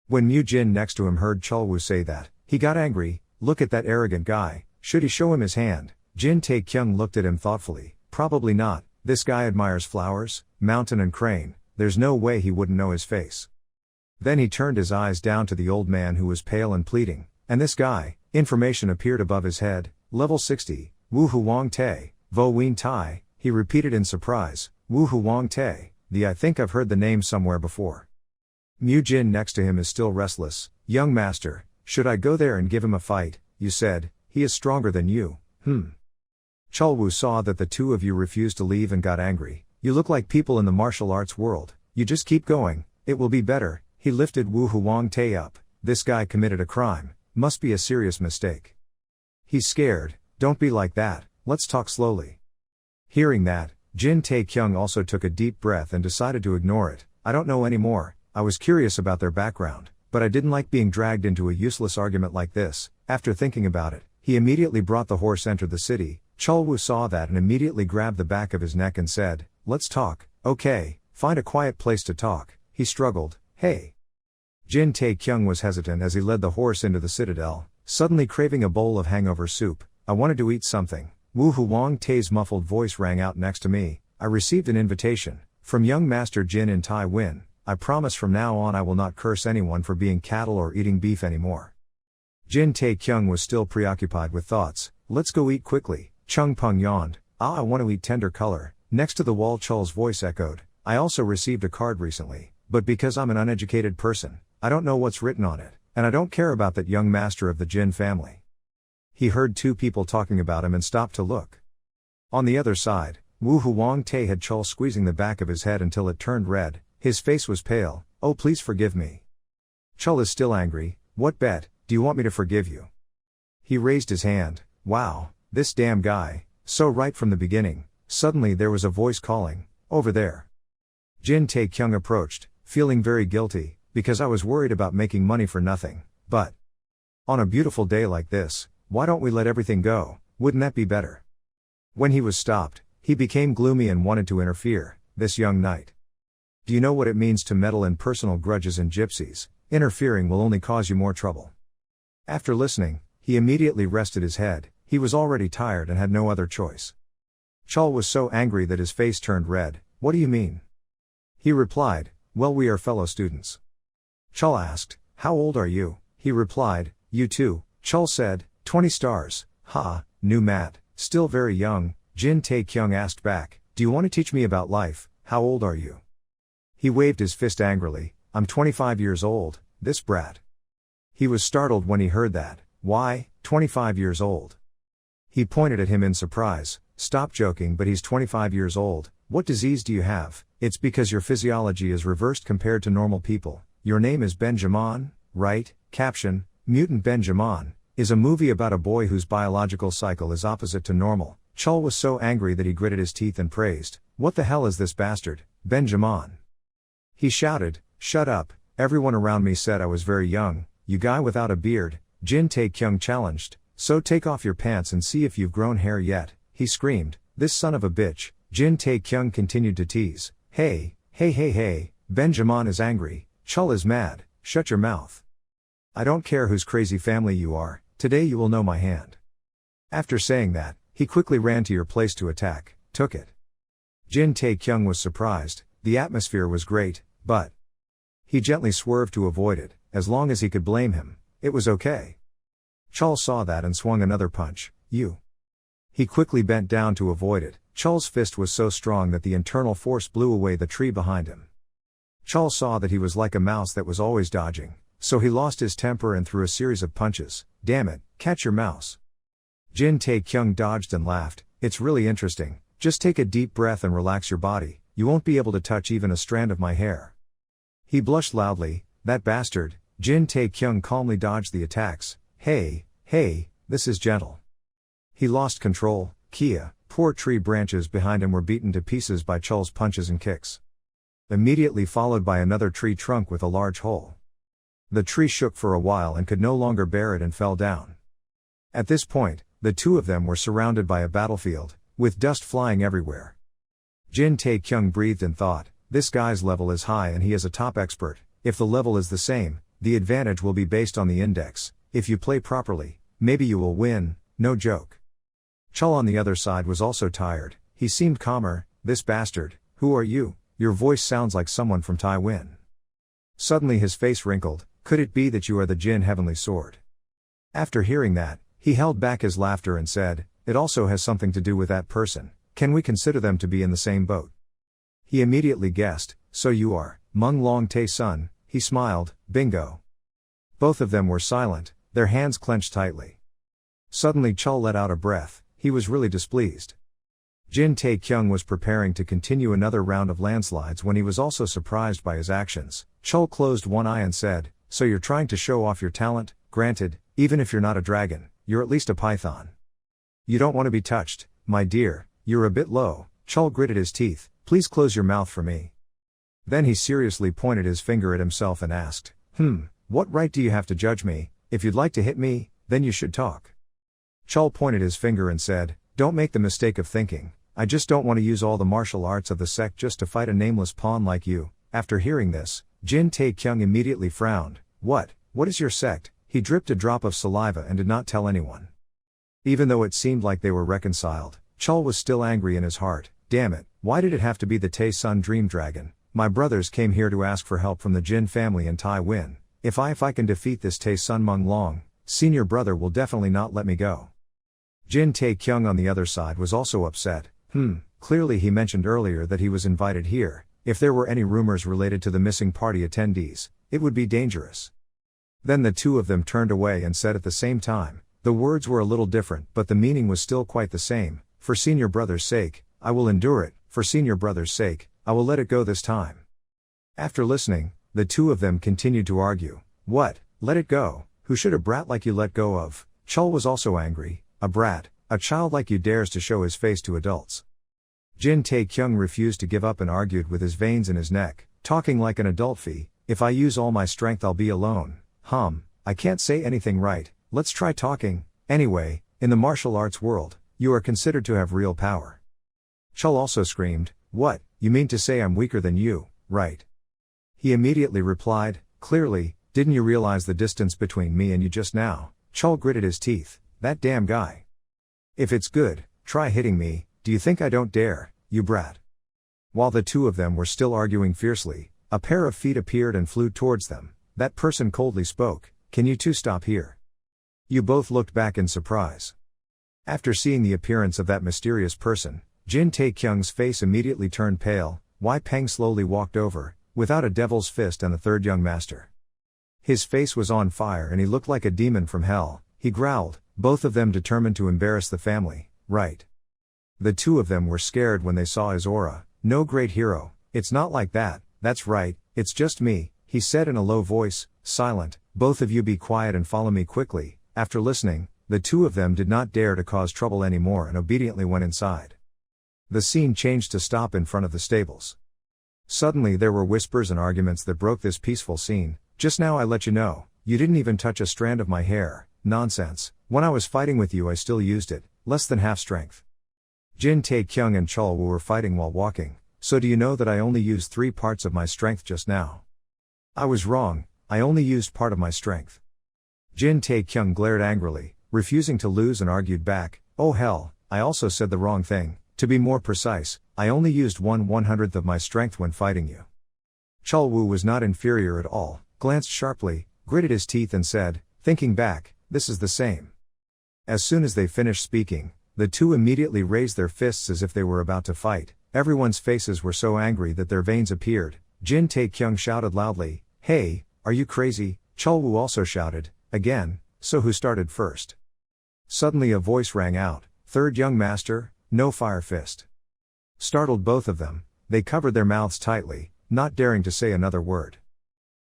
When Mu Jin next to him heard Chulwu say that, he got angry. Look at that arrogant guy, should he show him his hand? Jin Tae-kyung looked at him thoughtfully. Probably not, this guy admires flowers, mountain and crane, there's no way he wouldn't know his face. Then he turned his eyes down to the old man who was pale and pleading, and this guy, information appeared above his head, level 60, Wu Huang Tae, Vo Wien Tai, he repeated in surprise, Wu Huang Tae, I think I've heard the name somewhere before. Mu Jin next to him is still restless. Young master, should I go there and give him a fight? You said, he is stronger than you. Chulwu saw that the two of you refused to leave and got angry. You look like people in the martial arts world, you just keep going, it will be better. He lifted Wu Huang Tae up. This guy committed a crime, must be a serious mistake. He's scared, don't be like that, let's talk slowly. Hearing that, Jin Tae-kyung also took a deep breath and decided to ignore it. I don't know anymore, I was curious about their background, but I didn't like being dragged into a useless argument like this. After thinking about it, he immediately brought the horse entered the city. Chulwu saw that and immediately grabbed the back of his neck and said, let's talk. Okay, find a quiet place to talk. He struggled, hey. Jin Tae-kyung was hesitant as he led the horse into the citadel, suddenly craving a bowl of hangover soup. I wanted to eat something. Wu Huang Tae's muffled voice rang out next to me. I received an invitation from young master Jin in Tai Win. I promise from now on I will not curse anyone for being cattle or eating beef anymore. Jin Tae-kyung was still preoccupied with thoughts. Let's go eat quickly. Chung Peng yawned. I want to eat tender color. Next to the wall Chul's voice echoed. I also received a card recently, but because I'm an uneducated person, I don't know what's written on it, and I don't care about that young master of the Jin family. He heard two people talking about him and stopped to look. On the other side, Wu Huang Tae had Chul squeezing the back of his head until it turned red. His face was pale. Oh, please forgive me. Chul is still angry. What bet, do you want me to forgive you? He raised his hand. Wow, this damn guy, so right from the beginning. Suddenly there was a voice calling, over there. Jin Tae-kyung approached, feeling very guilty, because I was worried about making money for nothing, but on a beautiful day like this, why don't we let everything go, wouldn't that be better? When he was stopped, he became gloomy and wanted to interfere. This young knight. Do you know what it means to meddle in personal grudges and gypsies? Interfering will only cause you more trouble. After listening, he immediately rested his head. He was already tired and had no other choice. Chul was so angry that his face turned red. What do you mean? He replied, well, we are fellow students. Chul asked, how old are you? He replied, you too. Chul said, 20 stars. Ha, new mat, still very young. Jin Tae-kyung asked back, do you want to teach me about life? How old are you? He waved his fist angrily. I'm 25 years old, this brat. He was startled when he heard that. Why, 25 years old? He pointed at him in surprise. Stop joking, but he's 25 years old. What disease do you have? It's because your physiology is reversed compared to normal people. Your name is Benjamin, right? Caption, Mutant Benjamin, is a movie about a boy whose biological cycle is opposite to normal. Chul was so angry that he gritted his teeth and praised, what the hell is this bastard, Benjamin? He shouted, shut up, everyone around me said I was very young, you guy without a beard. Jin Tae-kyung challenged, so take off your pants and see if you've grown hair yet. He screamed, this son of a bitch. Jin Tae-kyung continued to tease, hey, Benjamin is angry, Chul is mad, shut your mouth. I don't care whose crazy family you are, today you will know my hand. After saying that, he quickly ran to your place to attack, took it. Jin Tae-kyung was surprised, the atmosphere was great, but he gently swerved to avoid it. As long as he could blame him, it was okay. Chul saw that and swung another punch, you. He quickly bent down to avoid it. Chul's fist was so strong that the internal force blew away the tree behind him. Chul saw that he was like a mouse that was always dodging, so he lost his temper and threw a series of punches. Damn it, catch your mouse. Jin Tae-kyung dodged and laughed, it's really interesting, just take a deep breath and relax your body, you won't be able to touch even a strand of my hair. He blushed loudly, that bastard. Jin Tae-kyung calmly dodged the attacks. Hey, this is gentle. He lost control. Kia, poor tree branches behind him were beaten to pieces by Chul's punches and kicks. Immediately followed by another tree trunk with a large hole. The tree shook for a while and could no longer bear it and fell down. At this point, the two of them were surrounded by a battlefield, with dust flying everywhere. Jin Tae-kyung breathed and thought, This guy's level is high and he is a top expert. If the level is the same, the advantage will be based on the index. If you play properly, maybe you will win, no joke. Chul on the other side was also tired. He seemed calmer. This bastard, who are you? Your voice sounds like someone from Taiwan. Suddenly his face wrinkled. Could it be that you are the Jin Heavenly Sword? After hearing that, he held back his laughter and said, it also has something to do with that person. Can we consider them to be in the same boat? He immediately guessed, so you are, Meng Long Tae-sun. He smiled, bingo. Both of them were silent, their hands clenched tightly. Suddenly Chul let out a breath. He was really displeased. Jin Tae-kyung was preparing to continue another round of landslides when he was also surprised by his actions. Chul closed one eye and said, so you're trying to show off your talent? Granted, even if you're not a dragon, you're at least a python. You don't want to be touched, my dear, you're a bit low. Chul gritted his teeth, please close your mouth for me. Then he seriously pointed his finger at himself and asked, what right do you have to judge me? If you'd like to hit me, then you should talk. Chul pointed his finger and said, don't make the mistake of thinking, I just don't want to use all the martial arts of the sect just to fight a nameless pawn like you. After hearing this, Jin Tae-kyung immediately frowned. What is your sect? He dripped a drop of saliva and did not tell anyone. Even though it seemed like they were reconciled, Chul was still angry in his heart. Damn it, why did it have to be the Tae-sun Dream Dragon? My brothers came here to ask for help from the Jin family in Taiwan. If I can defeat this Tae-sun Meng Long, senior brother will definitely not let me go. Jin Tae-kyung on the other side was also upset. Clearly he mentioned earlier that he was invited here. If there were any rumors related to the missing party attendees, it would be dangerous. Then the two of them turned away and said at the same time, the words were a little different but the meaning was still quite the same. For senior brother's sake, I will endure it. For senior brother's sake, I will let it go this time. After listening, the two of them continued to argue. What? Let it go? Who should a brat like you let go of? Chul was also angry. A brat, a child like you dares to show his face to adults. Jin Tae-kyung refused to give up and argued with his veins in his neck, talking like an adult. If I use all my strength I'll be alone. I can't say anything right, let's try talking. Anyway, in the martial arts world, you are considered to have real power. Chul also screamed, what, you mean to say I'm weaker than you, right? He immediately replied, clearly, didn't you realize the distance between me and you just now? Chul gritted his teeth, that damn guy. If it's good, try hitting me, do you think I don't dare, you brat? While the two of them were still arguing fiercely, a pair of feet appeared and flew towards them. That person coldly spoke, can you two stop here? You both looked back in surprise. After seeing the appearance of that mysterious person, Jin Tae-kyung's face immediately turned pale. Wei Peng slowly walked over, without a devil's fist and the third young master. His face was on fire and he looked like a demon from hell. He growled, both of them determined to embarrass the family, right? The two of them were scared when they saw his aura. No great hero, it's not like that, that's right, it's just me, he said in a low voice. Silent, both of you be quiet and follow me quickly. After listening, the two of them did not dare to cause trouble anymore and obediently went inside. The scene changed to stop in front of the stables. Suddenly there were whispers and arguments that broke this peaceful scene. Just now I let you know, you didn't even touch a strand of my hair. Nonsense, when I was fighting with you I still used it, less than half strength. Jin Tae-kyung and Chul were fighting while walking, so do you know that I only used 3 parts of my strength just now? I was wrong, I only used part of my strength. Jin Tae-kyung glared angrily, refusing to lose and argued back, oh hell, I also said the wrong thing. To be more precise, I only used 1/100th of my strength when fighting you. Chul Wu was not inferior at all, glanced sharply, gritted his teeth and said, thinking back, this is the same. As soon as they finished speaking, the two immediately raised their fists as if they were about to fight. Everyone's faces were so angry that their veins appeared. Jin Tae-kyung shouted loudly, hey, are you crazy? Chul Wu also shouted, again, so who started first? Suddenly a voice rang out, third young master, no fire fist. Startled both of them, they covered their mouths tightly, not daring to say another word.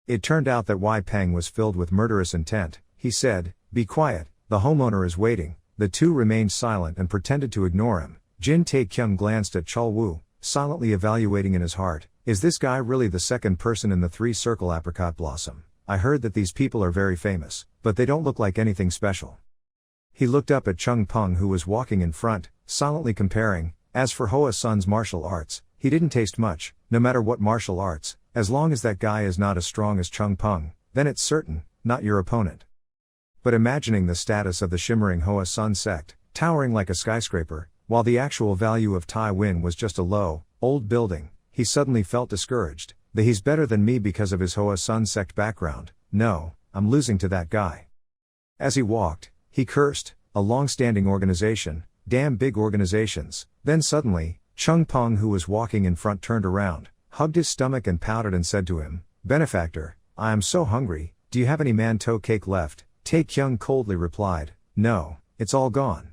It turned out that Wei Peng was filled with murderous intent. He said, be quiet, the homeowner is waiting. The two remained silent and pretended to ignore him. Jin Tae-kyung glanced at Chul Wu, silently evaluating in his heart, is this guy really the second person in the 3-circle apricot blossom? I heard that these people are very famous, but they don't look like anything special. He looked up at Chung Peng who was walking in front, silently comparing. As for Hoa Sun's martial arts, he He didn't taste much, no matter what martial arts, as long as that guy is not as strong as Chung Peng, then it's certain, not your opponent. But imagining the status of the shimmering Hoa Sun sect, towering like a skyscraper, while the actual value of Tai Win was just a low, old building, he suddenly felt discouraged. He's better than me because of his Hoa Sun sect background. No, I'm losing to that guy. As he walked, he cursed, a long-standing organization, damn big organizations. Then suddenly, Chung Peng, who was walking in front, turned around, hugged his stomach and pouted and said to him, "Benefactor, I am so hungry, do you have any mantou cake left?" Tae Kyung coldly replied, "No, it's all gone."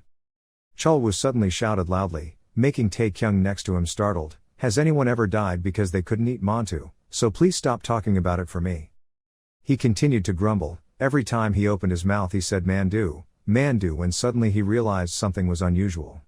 Chul Woo suddenly shouted loudly, making Tae Kyung next to him startled, "Has anyone ever died because they couldn't eat mantou? So please stop talking about it for me." He continued to grumble. Every time he opened his mouth he said mandu, mandu, when suddenly he realized something was unusual.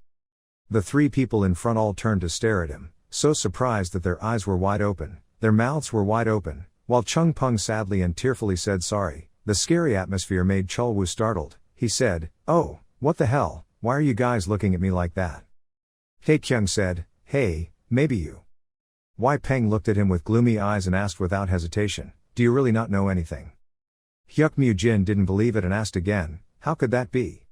The three people in front all turned to stare at him, so surprised that their eyes were wide open, their mouths were wide open, while Chung Peng sadly and tearfully said sorry. The scary atmosphere made Chul Woo startled. He said, "Oh, what the hell, why are you guys looking at me like that?" Tae Kyung said, "Hey, maybe you." Wai Peng looked at him with gloomy eyes and asked without hesitation, "Do you really not know anything?" Hyuk Mu Jin didn't believe it and asked again, "How could that be?"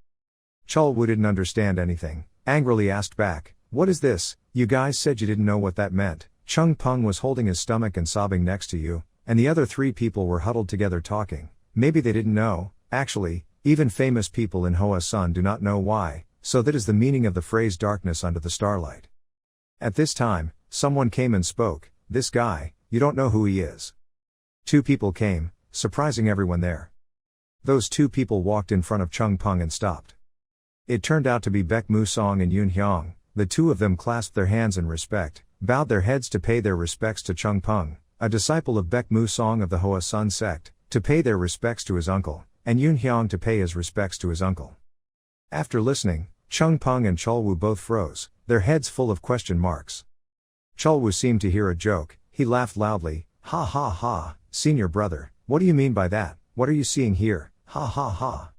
Chul Woo didn't understand anything, angrily asked back, "What is this? You guys said you didn't know what that meant." Chung Peng was holding his stomach and sobbing next to you, and the other three people were huddled together talking. Maybe they didn't know. Actually, even famous people in Hoa Sun do not know why, so that is the meaning of the phrase darkness under the starlight. At this time, someone came and spoke, "This guy, you don't know who he is." Two people came, surprising everyone there. Those two people walked in front of Chung Peng and stopped. It turned out to be Baek Mu Song and Yoon Hyung. The two of them clasped their hands in respect, bowed their heads to pay their respects to Chung Peng, a disciple of Baek Mu Song of the Hoa Sun sect, to pay their respects to his uncle, and Yoon Hyung to pay his respects to his uncle. After listening, Chung Peng and Chul Woo both froze, their heads full of question marks. Chul Woo seemed to hear a joke. He laughed loudly, "Ha ha ha, senior brother, what do you mean by that? What are you seeing here? Ha ha ha."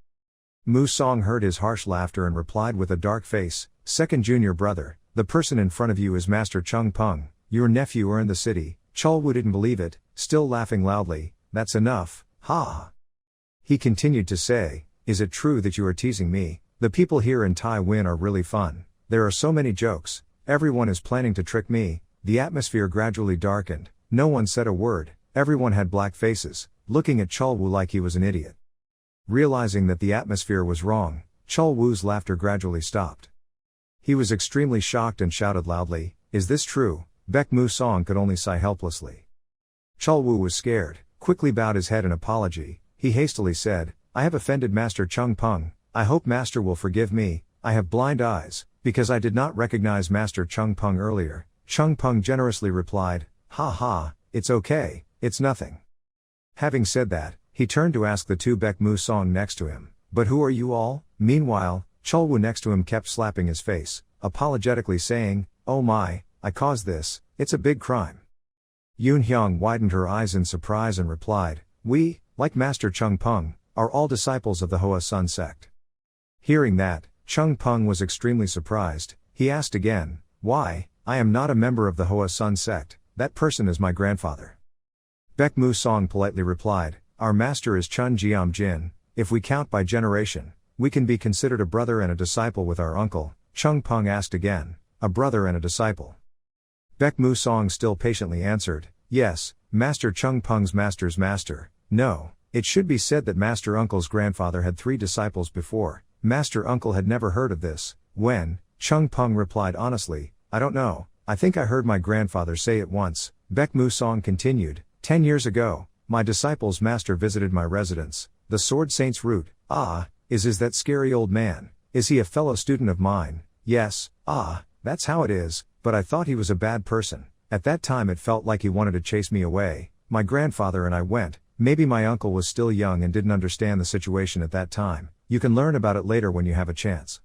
Mu Song heard his harsh laughter and replied with a dark face, "Second junior brother, the person in front of you is Master Chung Peng, your nephew earned the city." Chul Woo didn't believe it, still laughing loudly, "That's enough, ha." He continued to say, "Is it true that you are teasing me? The people here in Tai Win are really fun. There are so many jokes, everyone is planning to trick me." The atmosphere gradually darkened, no one said a word, everyone had black faces, looking at Chul Woo like he was an idiot. Realizing that the atmosphere was wrong, Chul Woo's laughter gradually stopped. He was extremely shocked and shouted loudly, "Is this true?" Baek Mu Song could only sigh helplessly. Chul Woo was scared, quickly bowed his head in apology. He hastily said, "I have offended Master Chung Peng, I hope Master will forgive me, I have blind eyes, because I did not recognize Master Chung Peng earlier." Chung Peng generously replied, "Ha ha, it's okay, it's nothing." Having said that, he turned to ask the two Baek Mu Song next to him, "But who are you all?" Meanwhile, Chul Woo next to him kept slapping his face, apologetically saying, "Oh my, I caused this, it's a big crime." Yoon Hyung widened her eyes in surprise and replied, "We, like Master Chung Peng, are all disciples of the Hoa Sun sect." Hearing that, Chung Peng was extremely surprised. He asked again, "Why? I am not a member of the Hoa Sun sect, that person is my grandfather." Baek Mu Song politely replied, "Our master is Chun Jeom Jin. If we count by generation, we can be considered a brother and a disciple with our uncle." Chung Peng asked again, "A brother and a disciple?" Baek Mu Song still patiently answered, "Yes, Master Chung Peng's master's master." No, it should be said that Master Uncle's grandfather had 3 disciples before. Master Uncle had never heard of this. When, Chung Peng replied honestly, "I don't know, I think I heard my grandfather say it once." Baek Mu Song continued, 10 years ago, my disciple's master visited my residence, the Sword Saint's route." "Ah, is that scary old man? Is he a fellow student of mine?" "Yes, that's how it is, but I thought he was a bad person. At that time it felt like he wanted to chase me away. My grandfather and I went. Maybe my uncle was still young and didn't understand the situation at that time. You can learn about it later when you have a chance."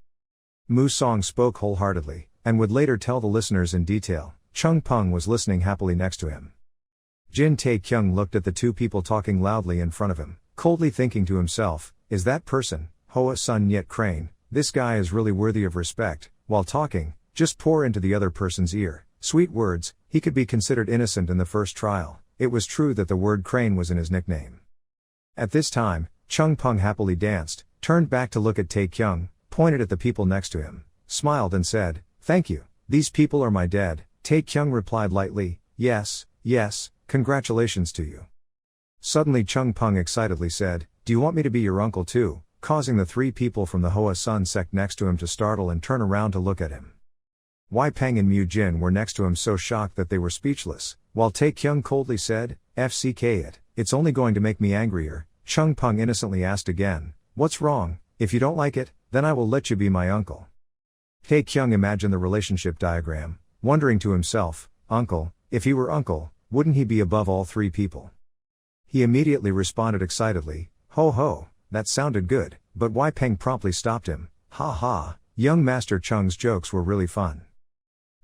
Mu Song spoke wholeheartedly, and would later tell the listeners in detail. Chung Peng was listening happily next to him. Jin Tae Kyung looked at the two people talking loudly in front of him, coldly thinking to himself, "Is that person, Hoa Sun Nyet Crane? This guy is really worthy of respect." While talking, just pour into the other person's ear sweet words, He could be considered innocent in the first trial. It was true that the word crane was in his nickname. At this time, Chung Peng happily danced, turned back to look at Taekyung, pointed at the people next to him, smiled and said, "Thank you. These people are my dead." Taekyung replied lightly, "Yes, yes, congratulations to you." Suddenly Chung Peng excitedly said, "Do you want me to be your uncle too?" causing the three people from the Hoa Sun sect next to him to startle and turn around to look at him. Wei Peng and Mu Jin were next to him so shocked that they were speechless, while Taekyung coldly said, "FCK it, it's only going to make me angrier." Chung Peng innocently asked again, "What's wrong? If you don't like it, then I will let you be my uncle." Taekyung imagined the relationship diagram, wondering to himself, "Uncle, if he were uncle, wouldn't he be above all three people?" He immediately responded excitedly, "Ho ho, that sounded good," but Wei Peng promptly stopped him, "Ha ha, young Master Chung's jokes were really fun."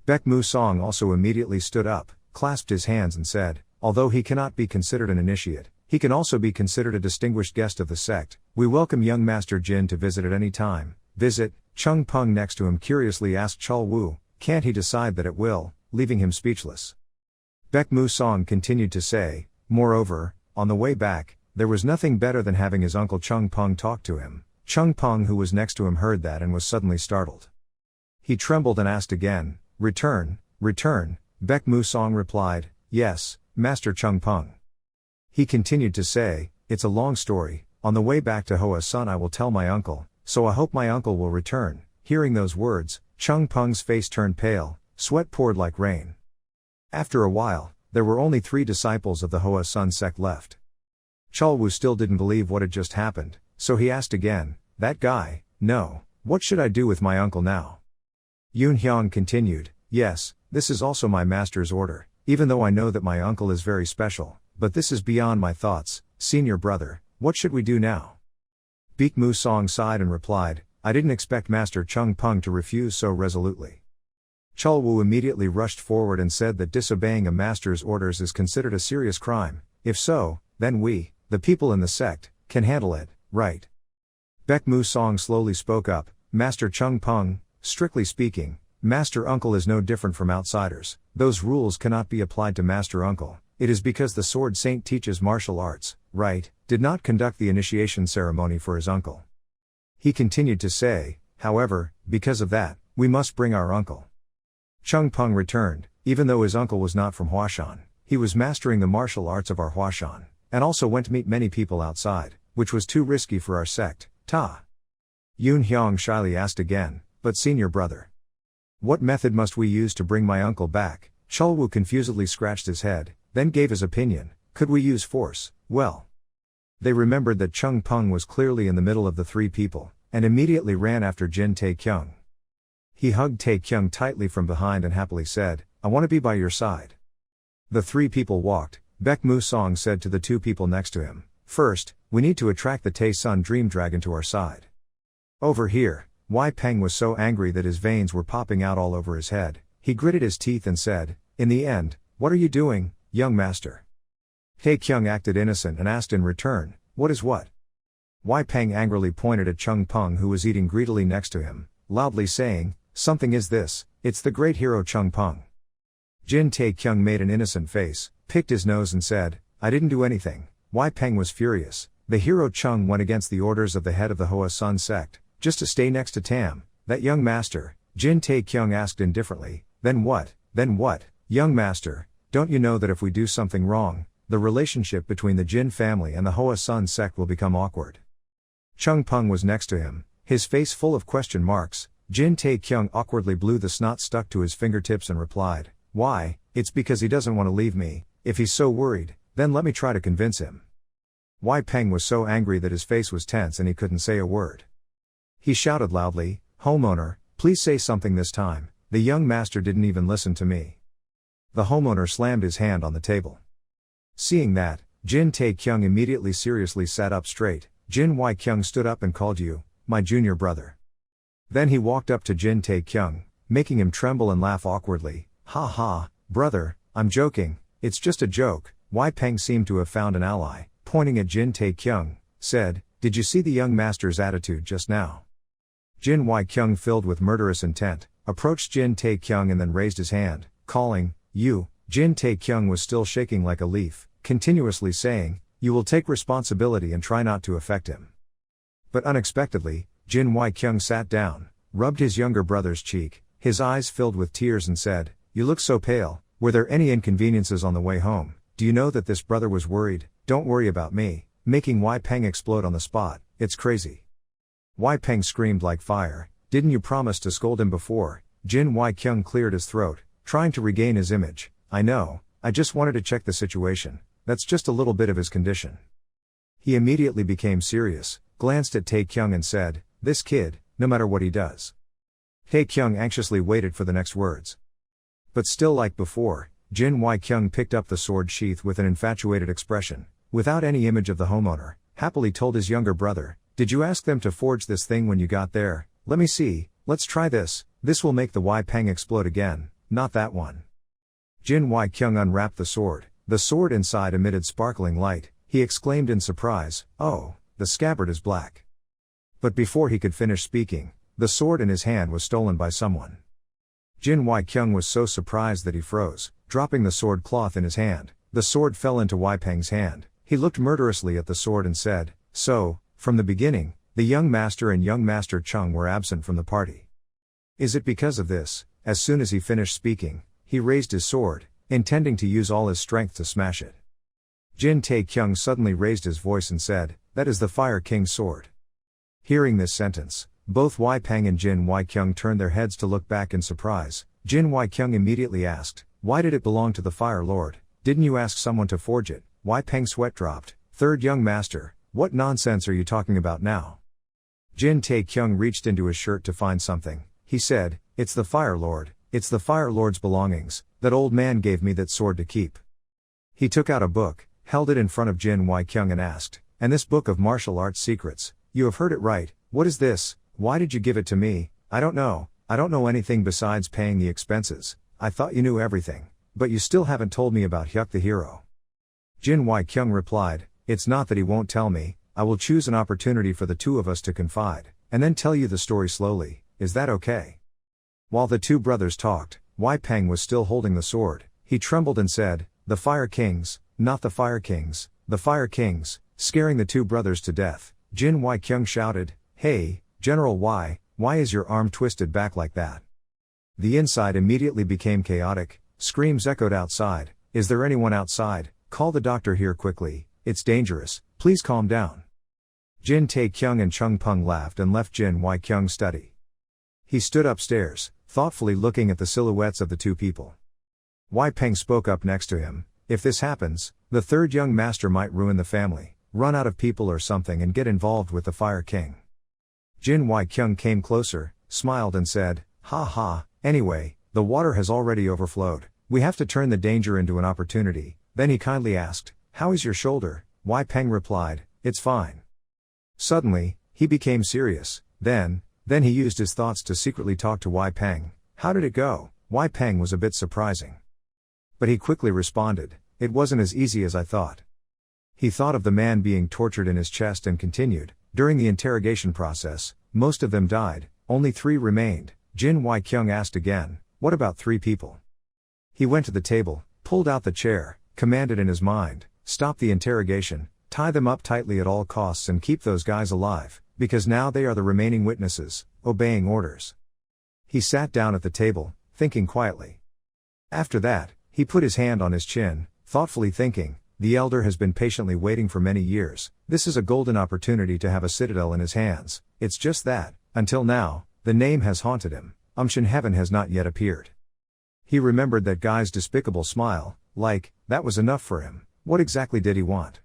Baek Mu Song also immediately stood up, clasped his hands and said, "Although he cannot be considered an initiate, he can also be considered a distinguished guest of the sect. We welcome young Master Jin to visit at any time." "Visit?" Chung Peng next to him curiously asked Chol Wu, "Can't he decide that at will?" leaving him speechless. Baek Mu Song continued to say, "Moreover, on the way back, there was nothing better than having his uncle Chung Peng talk to him." Chung Peng, who was next to him, heard that and was suddenly startled. He trembled and asked again, "Return, return?" Baek Mu Song replied, "Yes, Master Chung Peng." He continued to say, "It's a long story. On the way back to Hoa Sun I will tell my uncle, so I hope my uncle will return." Hearing those words, Chung Peng's face turned pale, sweat poured like rain. After a while, there were only 3 disciples of the Hoa Sun sect left. Chol Wu still didn't believe what had just happened, so he asked again, "That guy, no, what should I do with my uncle now?" Yoon Hyung continued, "Yes, this is also my master's order, even though I know that my uncle is very special, but this is beyond my thoughts. Senior brother, what should we do now?" Baek Mu Song sighed and replied, "I didn't expect Master Chung Peng to refuse so resolutely." Chol Wu immediately rushed forward and said that disobeying a master's orders is considered a serious crime. If so, then we, the people in the sect, can handle it, right? Baek Mu Song slowly spoke up, "Master Chung Peng, strictly speaking, Master Uncle is no different from outsiders. Those rules cannot be applied to Master Uncle. It is because the Sword Saint teaches martial arts, right, did not conduct the initiation ceremony for his uncle." He continued to say, "However, because of that, we must bring our uncle." Chung Peng returned, even though his uncle was not from Huashan. He was mastering the martial arts of our Huashan, and also went to meet many people outside, which was too risky for our sect. Ta. Yoon Hyung shyly asked again, "But senior brother, what method must we use to bring my uncle back?" Chol Wu confusedly scratched his head, then gave his opinion, "Could we use force?" Well, they remembered that Chung Peng was clearly in the middle of the 3 people, and immediately ran after Jin Taekyung. He hugged Taekyung tightly from behind and happily said, "I want to be by your side." The 3 people walked. Baek Mu Song said to the 2 people next to him, "First, we need to attract the Tae Sun Dream Dragon to our side." Over here, Wei Peng was so angry that his veins were popping out all over his head. He gritted his teeth and said, "In the end, what are you doing, young master?" Taekyung acted innocent and asked in return, "What is what?" Wei Peng angrily pointed at Chung Peng, who was eating greedily next to him, loudly saying, "Something is this, it's the great hero Chung Peng." Jin Taekyung made an innocent face, picked his nose and said, "I didn't do anything." Wei Peng was furious. The hero Chung went against the orders of the head of the Hoa Sun sect, just to stay next to Tam, that young master. Jin Taekyung asked indifferently, "Then what, young master, don't you know that if we do something wrong, the relationship between the Jin family and the Hoa Sun sect will become awkward?" Chung Peng was next to him, his face full of question marks. Jin Taekyung awkwardly blew the snot stuck to his fingertips and replied, "Why, it's because he doesn't want to leave me. If he's so worried, then let me try to convince him." Wei Peng was so angry that his face was tense and he couldn't say a word. He shouted loudly, "Homeowner, please say something this time. The young master didn't even listen to me." The homeowner slammed his hand on the table. Seeing that, Jin Taekyung immediately seriously sat up straight. "Jin Wei Kyung stood up and called you, my junior brother." Then he walked up to Jin Taekyung, making him tremble and laugh awkwardly. "Ha ha, brother, I'm joking, it's just a joke." Wei Peng seemed to have found an ally, pointing at Jin Taekyung, said, "Did you see the young master's attitude just now?" Jin Wei Kyung, filled with murderous intent, approached Jin Taekyung and then raised his hand, calling, "You, Jin Tae-kyung was still shaking like a leaf, continuously saying, "You will take responsibility and try not to affect him." But unexpectedly, Jin Wai-kyung sat down, rubbed his younger brother's cheek, his eyes filled with tears and said, "You look so pale, were there any inconveniences on the way home? Do you know that this brother was worried? Don't worry about me," making Wai Peng explode on the spot. "It's crazy." Wai Peng screamed like fire, "Didn't you promise to scold him before?" Jin Wai-kyung cleared his throat, trying to regain his image. "I know, I just wanted to check the situation, that's just a little bit of his condition." He immediately became serious, glanced at Tae-kyung and said, "This kid, no matter what he does." Tae-kyung anxiously waited for the next words. But still like before, Jin Wai-kyung picked up the sword sheath with an infatuated expression, without any image of the homeowner, happily told his younger brother, "Did you ask them to forge this thing when you got there? Let me see, let's try this will make the Wai Peng explode again, not that one." Jin Wai-kyung unwrapped the sword inside emitted sparkling light, he exclaimed in surprise, "Oh, the scabbard is black." But before he could finish speaking, the sword in his hand was stolen by someone. Jin Wai-kyung was so surprised that he froze, dropping the sword cloth in his hand. The sword fell into Wai Peng's hand. He looked murderously at the sword and said, "So, from the beginning, the young master and young master Chung were absent from the party. Is it because of this?" As soon as he finished speaking, he raised his sword, intending to use all his strength to smash it. Jin Tae-kyung suddenly raised his voice and said, "That is the Fire King's sword." Hearing this sentence, both Wai Peng and Jin Wai-kyung turned their heads to look back in surprise. Jin Wai-kyung immediately asked, "Why did it belong to the Fire Lord? Didn't you ask someone to forge it?" Wai Peng's sweat dropped. "Third young master, what nonsense are you talking about now?" Jin Tae-kyung reached into his shirt to find something. He said, "It's the Fire Lord, it's the Fire Lord's belongings, that old man gave me that sword to keep." He took out a book, held it in front of Jin Wai-kyung and asked, "And this book of martial arts secrets, you have heard it right, what is this? Why did you give it to me?" I don't know anything besides paying the expenses. I thought you knew everything, but you still haven't told me about Hyuk the hero." Jin Wai-kyung replied, "It's not that he won't tell me, I will choose an opportunity for the two of us to confide, and then tell you the story slowly, is that okay?" While the two brothers talked, Wai Peng was still holding the sword. He trembled and said, "The Fire Kings, not the Fire Kings, the Fire Kings," scaring the two brothers to death. Jin Wai-kyung shouted, "Hey, General why is your arm twisted back like that?" The inside immediately became chaotic, screams echoed outside, "Is there anyone outside? Call the doctor here quickly, it's dangerous, please calm down." Jin Tae-kyung and Chung Peng laughed and left Jin Wai-kyung's study. He stood upstairs, thoughtfully looking at the silhouettes of the two people. Wai Peng spoke up next to him, "If this happens, the third young master might ruin the family, run out of people or something and get involved with the Fire King." Jin Wai-kyung came closer, smiled and said, "Ha ha, anyway, the water has already overflowed, we have to turn the danger into an opportunity." Then he kindly asked, "How is your shoulder?" Wai Peng replied, "It's fine." Suddenly, he became serious. Then he used his thoughts to secretly talk to Wai Peng. "How did it go?" Wai Peng was a bit surprising. But he quickly responded, "It wasn't as easy as I thought." He thought of the man being tortured in his chest and continued, "During the interrogation process, most of them died, only 3 remained." Jin Wai-kyung asked again, "What about 3 people?" He went to the table, pulled out the chair, commanded in his mind, "Stop the interrogation, tie them up tightly at all costs and keep those guys alive, because now they are the remaining witnesses, obeying orders." He sat down at the table, thinking quietly. After that, he put his hand on his chin, thoughtfully thinking, "The elder has been patiently waiting for many years, this is a golden opportunity to have a citadel in his hands. It's just that, until now, the name has haunted him, Umshin Heaven has not yet appeared." He remembered that guy's despicable smile, like, that was enough for him. What exactly did he want?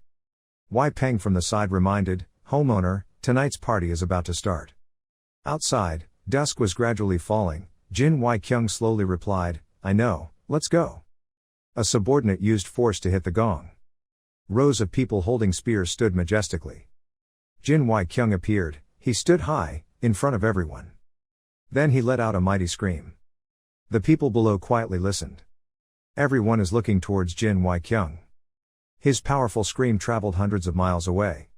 Wai Peng from the side reminded, "Homeowner, tonight's party is about to start." Outside, dusk was gradually falling. Jin Wai-kyung slowly replied, "I know, let's go." A subordinate used force to hit the gong. Rows of people holding spears stood majestically. Jin Wai-kyung appeared. He stood high, in front of everyone. Then he let out a mighty scream. The people below quietly listened. Everyone is looking towards Jin Wai-kyung. His powerful scream traveled hundreds of miles away.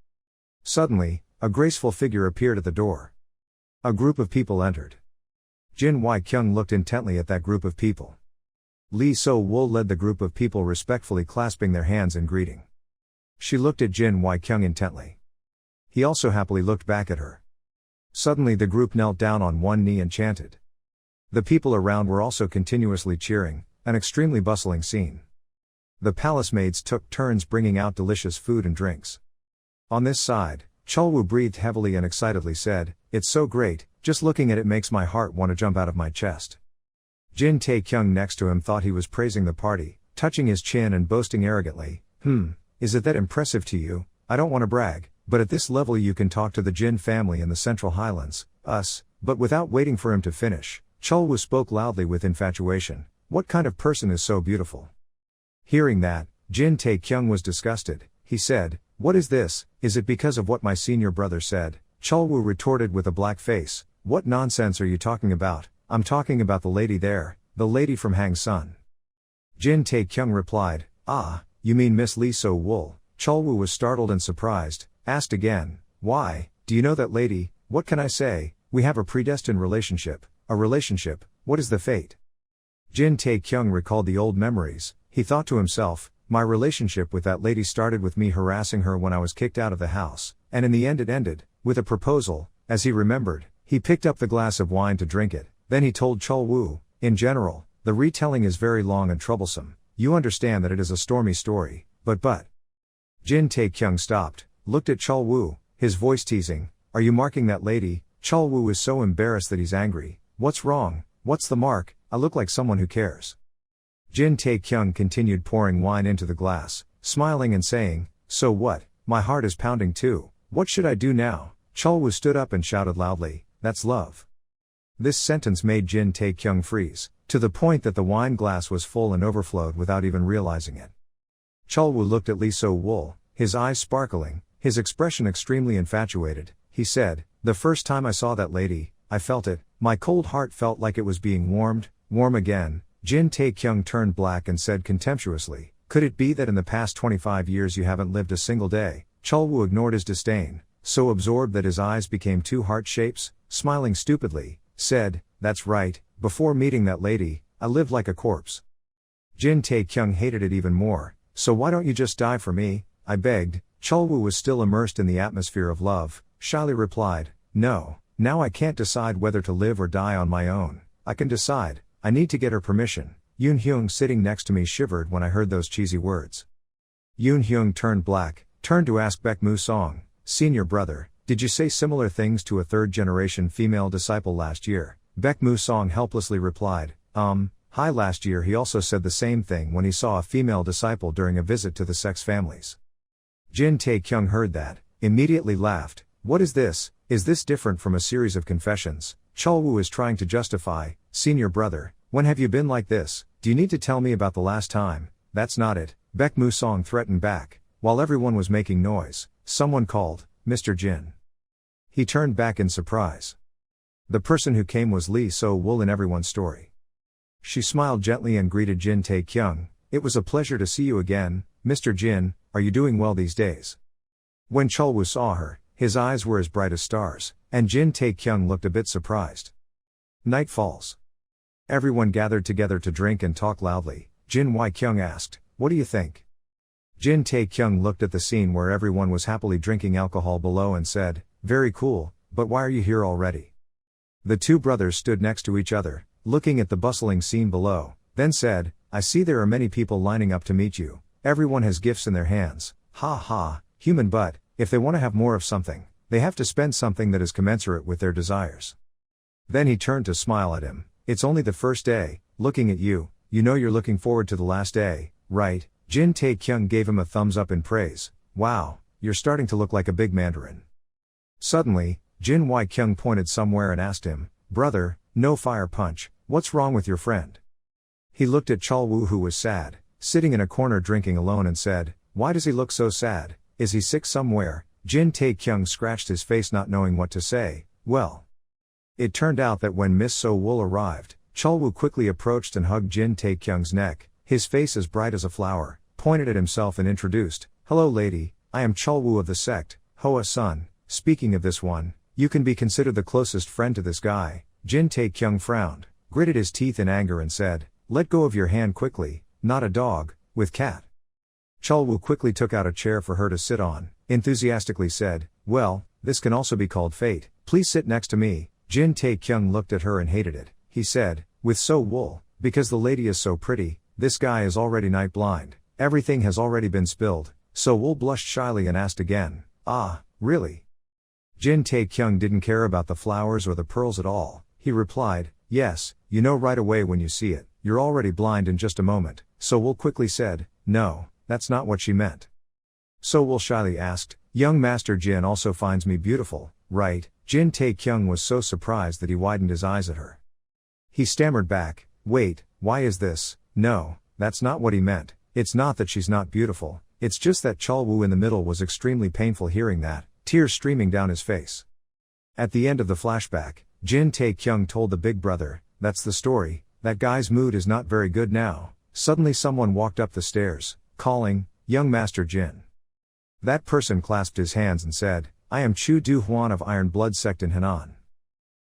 Suddenly, a graceful figure appeared at the door. A group of people entered. Jin Wai-kyung looked intently at that group of people. Lee So-woo led the group of people respectfully clasping their hands in greeting. She looked at Jin Wai-kyung intently. He also happily looked back at her. Suddenly the group knelt down on one knee and chanted. The people around were also continuously cheering, an extremely bustling scene. The palace maids took turns bringing out delicious food and drinks. On this side, Chulwoo breathed heavily and excitedly said, "It's so great, just looking at it makes my heart want to jump out of my chest." Jin Tae-kyung next to him thought he was praising the party, touching his chin and boasting arrogantly, "Is it that impressive to you? I don't want to brag, but at this level you can talk to the Jin family in the Central Highlands, us." But without waiting for him to finish, Chulwoo spoke loudly with infatuation, "What kind of person is so beautiful?" Hearing that, Jin Tae-kyung was disgusted. He said, "What is this? Is it because of what my senior brother said?" Chulwoo retorted with a black face, "What nonsense are you talking about? I'm talking about the lady there, the lady from Hangsun." Jin Tae-kyung replied, "Ah, you mean Miss Lee So-woo." Chulwoo was startled and surprised, asked again, "Why, do you know that lady?" "What can I say? We have a predestined relationship." "A relationship? What is the fate?" Jin Tae-kyung recalled the old memories. He thought to himself, "My relationship with that lady started with me harassing her when I was kicked out of the house, and in the end it ended with a proposal." As he remembered, he picked up the glass of wine to drink it. Then he told Chulwoo, "In general, the retelling is very long and troublesome. You understand that it is a stormy story, but. Jin Tae-kyung stopped, looked at Chulwoo, his voice teasing, "Are you marking that lady?" Chulwoo is so embarrassed that he's angry. "What's wrong? What's the mark? I look like someone who cares." Jin Tae-kyung continued pouring wine into the glass, smiling and saying, "So what? My heart is pounding too. What should I do now?" Chulwoo stood up and shouted loudly, "That's love." This sentence made Jin Tae-kyung freeze, to the point that the wine glass was full and overflowed without even realizing it. Chulwoo looked at Lee So-woo, his eyes sparkling, his expression extremely infatuated. He said, "The first time I saw that lady, I felt it. My cold heart felt like it was being warm again." Jin Tae-kyung turned black and said contemptuously, "Could it be that in the past 25 years you haven't lived a single day?" Chulwoo ignored his disdain, so absorbed that his eyes became two heart shapes, smiling stupidly, said, "That's right, before meeting that lady, I lived like a corpse." Jin Tae-kyung hated it even more. "So why don't you just die for me?" I begged. Chulwoo was still immersed in the atmosphere of love, shyly replied, "No, now I can't decide whether to live or die on my own. I can decide, I need to get her permission." Yoon Hyung sitting next to me shivered when I heard those cheesy words. Yoon Hyung turned black, turned to ask Baek Mu-song, "Senior brother, did you say similar things to a third-generation female disciple last year?" Baek Mu-song helplessly replied, Hi. Last year he also said the same thing when he saw a female disciple during a visit to the sex families." Jin Tae-kyung heard that, immediately laughed. "What is this? Is this different from a series of confessions?" Chulwoo is trying to justify, "Senior brother, when have you been like this? Do you need to tell me about the last time?" "That's not it," Baek Mu-song threatened back. While everyone was making noise, someone called, "Mr. Jin." He turned back in surprise. The person who came was Lee So-woo in everyone's story. She smiled gently and greeted Jin Tae-kyung. "It was a pleasure to see you again, Mr. Jin. Are you doing well these days?" When Chulwoo saw her, his eyes were as bright as stars, and Jin Tae-kyung looked a bit surprised. Night falls. Everyone gathered together to drink and talk loudly. Jin Wai-kyung asked, "What do you think?" Jin Tae-kyung looked at the scene where everyone was happily drinking alcohol below and said, "Very cool, but why are you here already?" The two brothers stood next to each other, looking at the bustling scene below, then said, "I see there are many people lining up to meet you. Everyone has gifts in their hands. Ha ha, human, but if they want to have more of something, they have to spend something that is commensurate with their desires." Then he turned to smile at him. "It's only the first day, looking at you, you know you're looking forward to the last day, right?" Jin Tae-kyung gave him a thumbs up in praise. "Wow, you're starting to look like a big mandarin." Suddenly, Jin Wai-kyung pointed somewhere and asked him, "Brother, no fire punch, what's wrong with your friend?" He looked at Chulwoo, who was sad, sitting in a corner drinking alone, and said, "Why does he look so sad? Is he sick somewhere?" Jin Tae-kyung scratched his face, not knowing what to say. Well, it turned out that when Miss So-woo arrived, Chulwoo quickly approached and hugged Jin Tae-kyung's neck, his face as bright as a flower, pointed at himself and introduced, "Hello lady, I am Chulwoo of the sect, Hoa-sun. Speaking of this one, you can be considered the closest friend to this guy." Jin Tae-kyung frowned, gritted his teeth in anger and said, let go of your hand quickly, not a dog, with cat. Cholwoo quickly took out a chair for her to sit on, enthusiastically said, well, this can also be called fate, please sit next to me. Jin Tae-kyung looked at her and hated it. He said, with So Wool, because the lady is so pretty, this guy is already night blind, everything has already been spilled. So Wool blushed shyly and asked again, ah, really? Jin Tae-kyung didn't care about the flowers or the pearls at all. He replied, yes, you know right away when you see it, you're already blind in just a moment. So Wool quickly said, no, that's not what she meant. So Wool shyly asked, young Master Jin also finds me beautiful, right? Jin Tae-kyung was so surprised that he widened his eyes at her. He stammered back, wait, why is this? No, that's not what he meant. It's not that she's not beautiful, it's just that Cholwoo in the middle was extremely painful hearing that, tears streaming down his face. At the end of the flashback, Jin Tae-kyung told the big brother, that's the story, that guy's mood is not very good now. Suddenly someone walked up the stairs, calling, young Master Jin. That person clasped his hands and said, I am Chu Du-hwan of Iron Blood sect in Henan.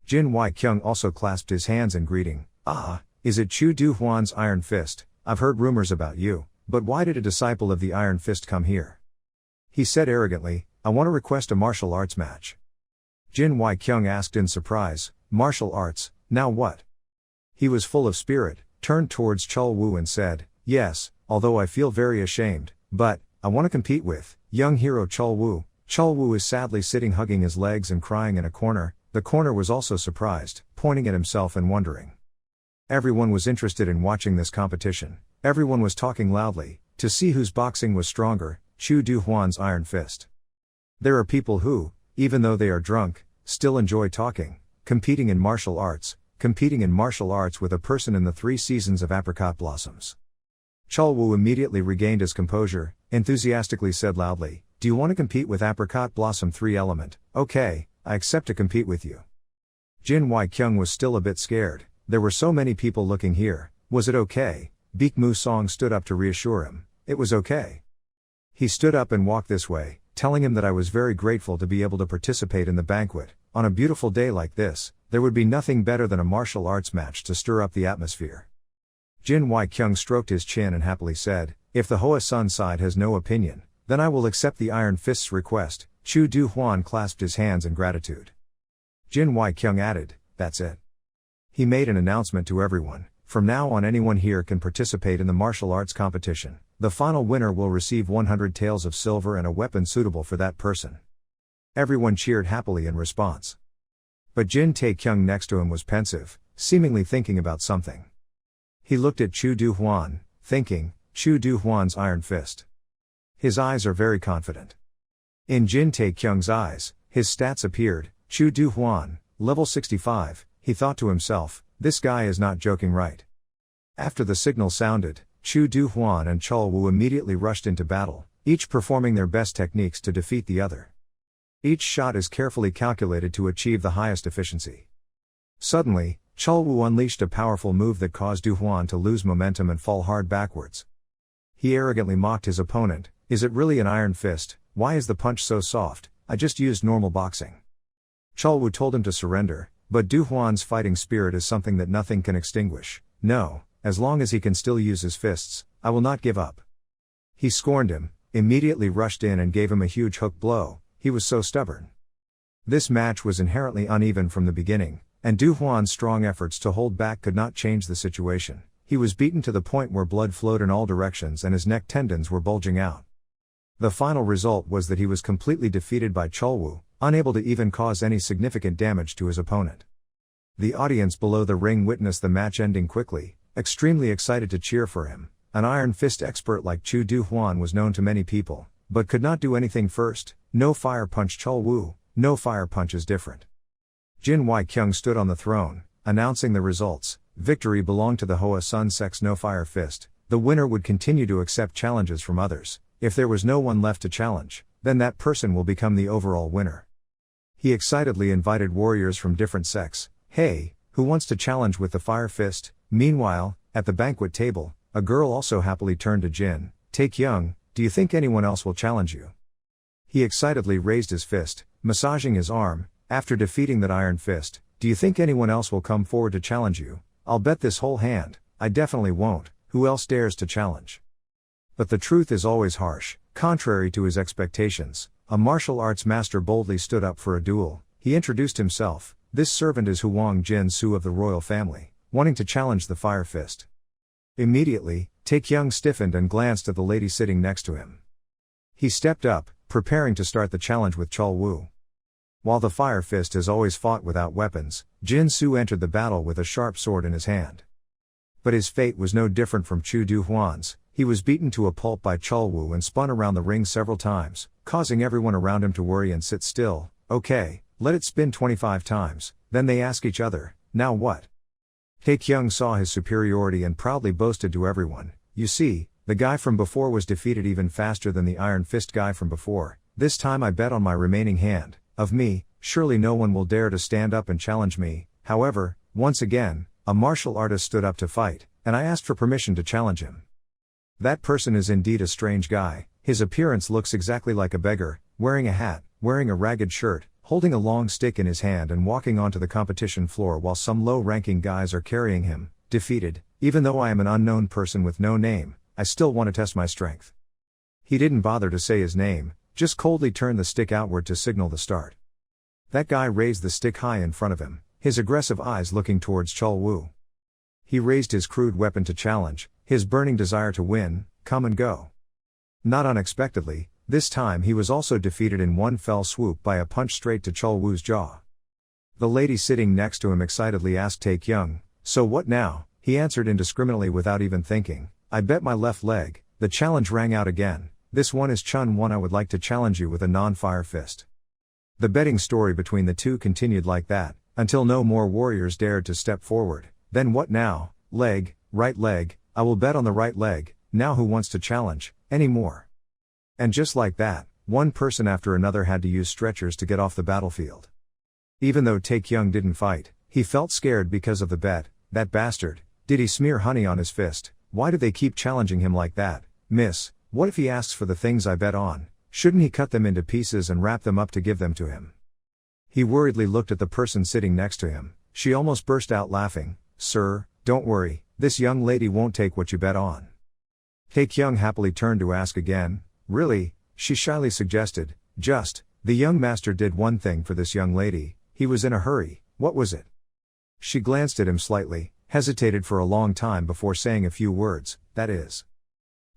Jin Wai-kyung also clasped his hands in greeting, ah, is it Chu Du-hwan's Iron Fist? I've heard rumors about you, but why did a disciple of the Iron Fist come here? He said arrogantly, I want to request a martial arts match. Jin Wai-kyung asked in surprise, martial arts, now what? He was full of spirit, turned towards Cholwoo and said, yes, although I feel very ashamed, but, I want to compete with, young hero Cholwoo. Cholwoo is sadly sitting hugging his legs and crying in a corner. The corner was also surprised, pointing at himself and wondering. Everyone was interested in watching this competition. Everyone was talking loudly, to see whose boxing was stronger, Chu Du-hwan's Iron Fist. There are people who, even though they are drunk, still enjoy talking, competing in martial arts with a person in the 3 seasons of Apricot Blossoms. Cholwoo immediately regained his composure, enthusiastically said loudly, do you want to compete with Apricot Blossom 3 element? Okay, I accept to compete with you. Jin Wai-kyung was still a bit scared, there were so many people looking here, was it okay? Baek Mu-song stood up to reassure him, it was okay. He stood up and walked this way, telling him that I was very grateful to be able to participate in the banquet. On a beautiful day like this, there would be nothing better than a martial arts match to stir up the atmosphere. Jin Wai-kyung stroked his chin and happily said, if the Hoa Sun side has no opinion, then I will accept the Iron Fist's request. Chu Du-hwan clasped his hands in gratitude. Jin Wai-kyung added, that's it. He made an announcement to everyone, from now on anyone here can participate in the martial arts competition. The final winner will receive 100 taels of silver and a weapon suitable for that person. Everyone cheered happily in response. But Jin Tae-kyung next to him was pensive, seemingly thinking about something. He looked at Chu Du-hwan, thinking, Chu Du-hwan's Iron Fist. His eyes are very confident. In Jin Tae-kyung's eyes, his stats appeared, Chu Du-hwan, level 65, he thought to himself, this guy is not joking right. After the signal sounded, Chu Du-hwan and Cholwoo immediately rushed into battle, each performing their best techniques to defeat the other. Each shot is carefully calculated to achieve the highest efficiency. Suddenly, Cholwoo unleashed a powerful move that caused Du-hwan to lose momentum and fall hard backwards. He arrogantly mocked his opponent, is it really an Iron Fist? Why is the punch so soft? I just used normal boxing. Cholwoo told him to surrender, but Du-hwan's fighting spirit is something that nothing can extinguish. No, as long as he can still use his fists, I will not give up. He scorned him, immediately rushed in and gave him a huge hook blow, he was so stubborn. This match was inherently uneven from the beginning, and Du-hwan's strong efforts to hold back could not change the situation. He was beaten to the point where blood flowed in all directions and his neck tendons were bulging out. The final result was that he was completely defeated by Cholwoo, unable to even cause any significant damage to his opponent. The audience below the ring witnessed the match ending quickly, extremely excited to cheer for him. An Iron Fist expert like Chu Du-hwan was known to many people, but could not do anything first. No fire punch Cholwoo, no fire punch is different. Jin Wai-kyung stood on the throne, announcing the results. Victory belonged to the Hoa Sun sect's No Fire Fist. The winner would continue to accept challenges from others. If there was no one left to challenge, then that person will become the overall winner. He excitedly invited warriors from different sects. Hey, who wants to challenge with the Fire Fist? Meanwhile, at the banquet table, a girl also happily turned to Jin Tae-kyung, do you think anyone else will challenge you? He excitedly raised his fist, massaging his arm. After defeating that Iron Fist, do you think anyone else will come forward to challenge you? I'll bet this whole hand, I definitely won't, who else dares to challenge? But the truth is always harsh. Contrary to his expectations, a martial arts master boldly stood up for a duel. He introduced himself. This servant is Huang Jin-su of the royal family, wanting to challenge the Fire Fist. Immediately, Taekyung stiffened and glanced at the lady sitting next to him. He stepped up, preparing to start the challenge with Chol-woo. While the Fire Fist has always fought without weapons, Jin-su entered the battle with a sharp sword in his hand. But his fate was no different from Chu Du-hwan's. He was beaten to a pulp by Chol-woo and spun around the ring several times, causing everyone around him to worry and sit still. Okay, let it spin 25 times, then they ask each other, now what? Taekyung saw his superiority and proudly boasted to everyone, you see, the guy from before was defeated even faster than the Iron Fist guy from before. This time I bet on my remaining hand. Of me, surely no one will dare to stand up and challenge me. However, once again, a martial artist stood up to fight, and I asked for permission to challenge him. That person is indeed a strange guy. His appearance looks exactly like a beggar, wearing a hat, wearing a ragged shirt, holding a long stick in his hand and walking onto the competition floor while some low-ranking guys are carrying him. Defeated, even though I am an unknown person with no name, I still want to test my strength. He didn't bother to say his name, just coldly turned the stick outward to signal the start. That guy raised the stick high in front of him, his aggressive eyes looking towards Chol-woo. He raised his crude weapon to challenge, his burning desire to win, come and go. Not unexpectedly, this time he was also defeated in one fell swoop by a punch straight to Chol-woo's jaw. The lady sitting next to him excitedly asked Taekyung, so what now? He answered indiscriminately without even thinking, I bet my left leg. The challenge rang out again. This one is Chun-won. I would like to challenge you with a non-fire fist. The betting story between the two continued like that, until no more warriors dared to step forward. Then what now? Leg, right leg, I will bet on the right leg. Now who wants to challenge, any more? And just like that, one person after another had to use stretchers to get off the battlefield. Even though Taekyung didn't fight, he felt scared because of the bet. That bastard, did he smear honey on his fist? Why do they keep challenging him like that? Miss, what if he asks for the things I bet on? Shouldn't he cut them into pieces and wrap them up to give them to him? He worriedly looked at the person sitting next to him. She almost burst out laughing. Sir, don't worry, this young lady won't take what you bet on. Taekyung happily turned to ask again, really? She shyly suggested, the young master did one thing for this young lady, he was in a hurry, what was it? She glanced at him slightly, hesitated for a long time before saying a few words, that is.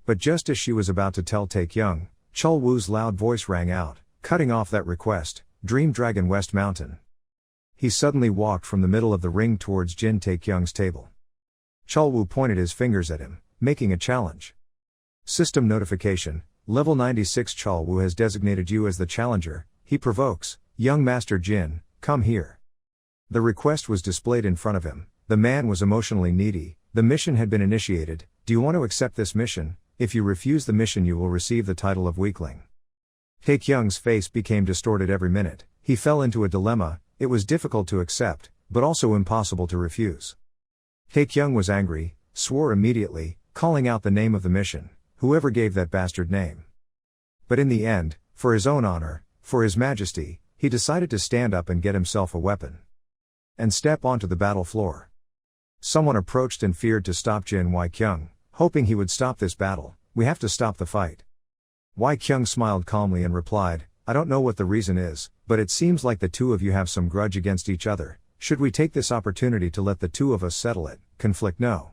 But just as she was about to tell Taekyung, Chol-woo's loud voice rang out, cutting off that request, Dream Dragon West Mountain. He suddenly walked from the middle of the ring towards Jin Taekyung's table. Chol-woo pointed his fingers at him, making a challenge. System notification, level 96 Chol-woo has designated you as the challenger, he provokes, young master Jin, come here. The request was displayed in front of him. The man was emotionally needy. The mission had been initiated. Do you want to accept this mission? If you refuse the mission you will receive the title of weakling. Taekyung's face became distorted every minute. He fell into a dilemma. It was difficult to accept, but also impossible to refuse. Taekyung was angry, swore immediately, calling out the name of the mission. Whoever gave that bastard name. But in the end, for his own honor, for his majesty, he decided to stand up and get himself a weapon. And step onto the battle floor. Someone approached and feared to stop Jin Wai-kyung, hoping he would stop this battle. We have to stop the fight. Wai-kyung smiled calmly and replied, I don't know what the reason is, but it seems like the two of you have some grudge against each other. Should we take this opportunity to let the two of us settle it? Conflict no.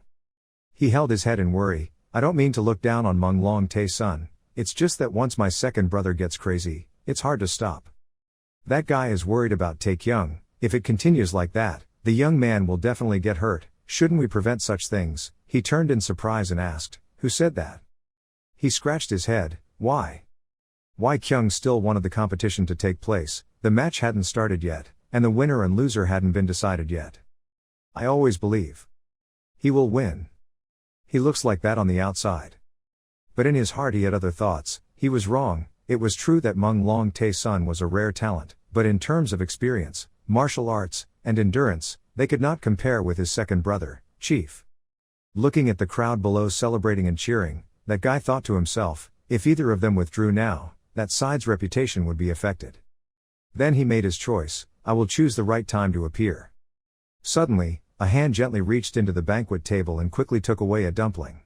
He held his head in worry. I don't mean to look down on Meng Long Tae's son. It's just that once my second brother gets crazy, it's hard to stop. That guy is worried about Taekyung. If it continues like that, the young man will definitely get hurt. Shouldn't we prevent such things? He turned in surprise and asked, who said that? He scratched his head, why? Wai-kyung still wanted the competition to take place. The match hadn't started yet, and the winner and loser hadn't been decided yet. I always believe he will win. He looks like that on the outside. But in his heart he had other thoughts. He was wrong. It was true that Meng Long Tae's son was a rare talent, but in terms of experience, martial arts, and endurance, they could not compare with his second brother, Chief. Looking at the crowd below celebrating and cheering, that guy thought to himself, if either of them withdrew now, that side's reputation would be affected. Then he made his choice, I will choose the right time to appear. Suddenly, a hand gently reached into the banquet table and quickly took away a dumpling.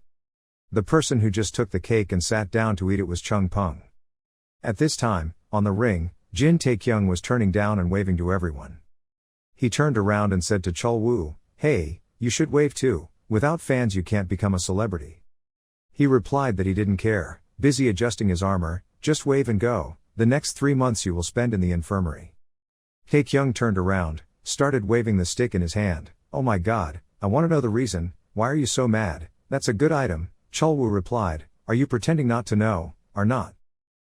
The person who just took the cake and sat down to eat it was Chung Peng. At this time, on the ring, Jin Taekyung was turning down and waving to everyone. He turned around and said to Chul Woo, "Hey, you should wave too, without fans you can't become a celebrity." He replied that he didn't care, busy adjusting his armor, "Just wave and go, the next 3 months you will spend in the infirmary." Taekyung turned around, started waving the stick in his hand. "Oh my god, I want to know the reason, why are you so mad? That's a good item," Chul Woo replied. "Are you pretending not to know, or not?"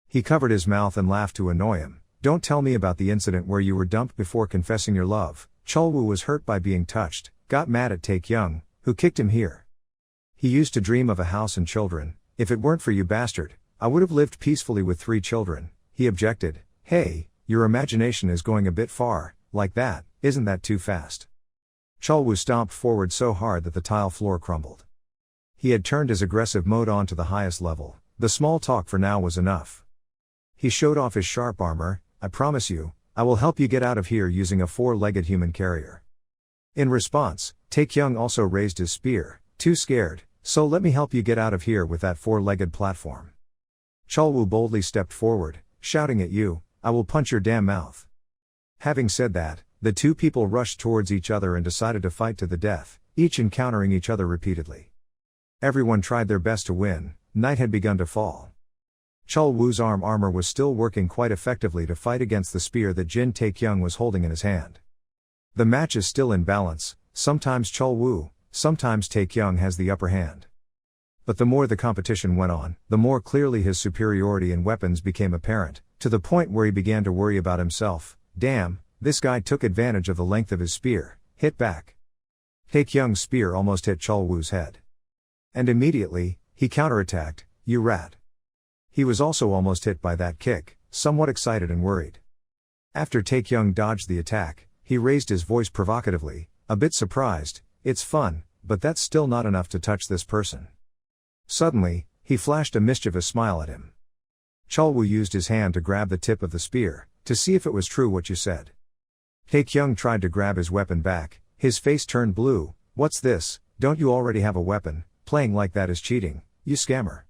He covered his mouth and laughed to annoy him. "Don't tell me about the incident where you were dumped before confessing your love." Chul Woo was hurt by being touched, got mad at Taekyung, who kicked him here. He used to dream of a house and children. "If it weren't for you bastard, I would have lived peacefully with 3 children, he objected. "Hey, your imagination is going a bit far, like that, isn't that too fast?" Chul Woo stomped forward so hard that the tile floor crumbled. He had turned his aggressive mode on to the highest level. The small talk for now was enough. He showed off his sharp armor. "I promise you, I will help you get out of here using a 4-legged human carrier." In response, Taekyung also raised his spear. "Too scared, so let me help you get out of here with that 4-legged platform." Chul Woo boldly stepped forward, shouting at you, "I will punch your damn mouth." Having said that, the 2 people rushed towards each other and decided to fight to the death, each encountering each other repeatedly. Everyone tried their best to win. Night had begun to fall. Chul Woo's armor was still working quite effectively to fight against the spear that Jin Taekyung was holding in his hand. The match is still in balance, sometimes Chul Woo, sometimes Taekyung has the upper hand. But the more the competition went on, the more clearly his superiority in weapons became apparent, to the point where he began to worry about himself. "Damn, this guy took advantage of the length of his spear, hit back." Taekyung's spear almost hit Chul Woo's head. And immediately, he counterattacked, "You rat." He was also almost hit by that kick, somewhat excited and worried. After Taekyung dodged the attack, he raised his voice provocatively, a bit surprised, "It's fun, but that's still not enough to touch this person." Suddenly, he flashed a mischievous smile at him. Chul Woo used his hand to grab the tip of the spear, to see if it was true what you said. Taekyung tried to grab his weapon back, his face turned blue. "What's this, don't you already have a weapon? Playing like that is cheating, you scammer."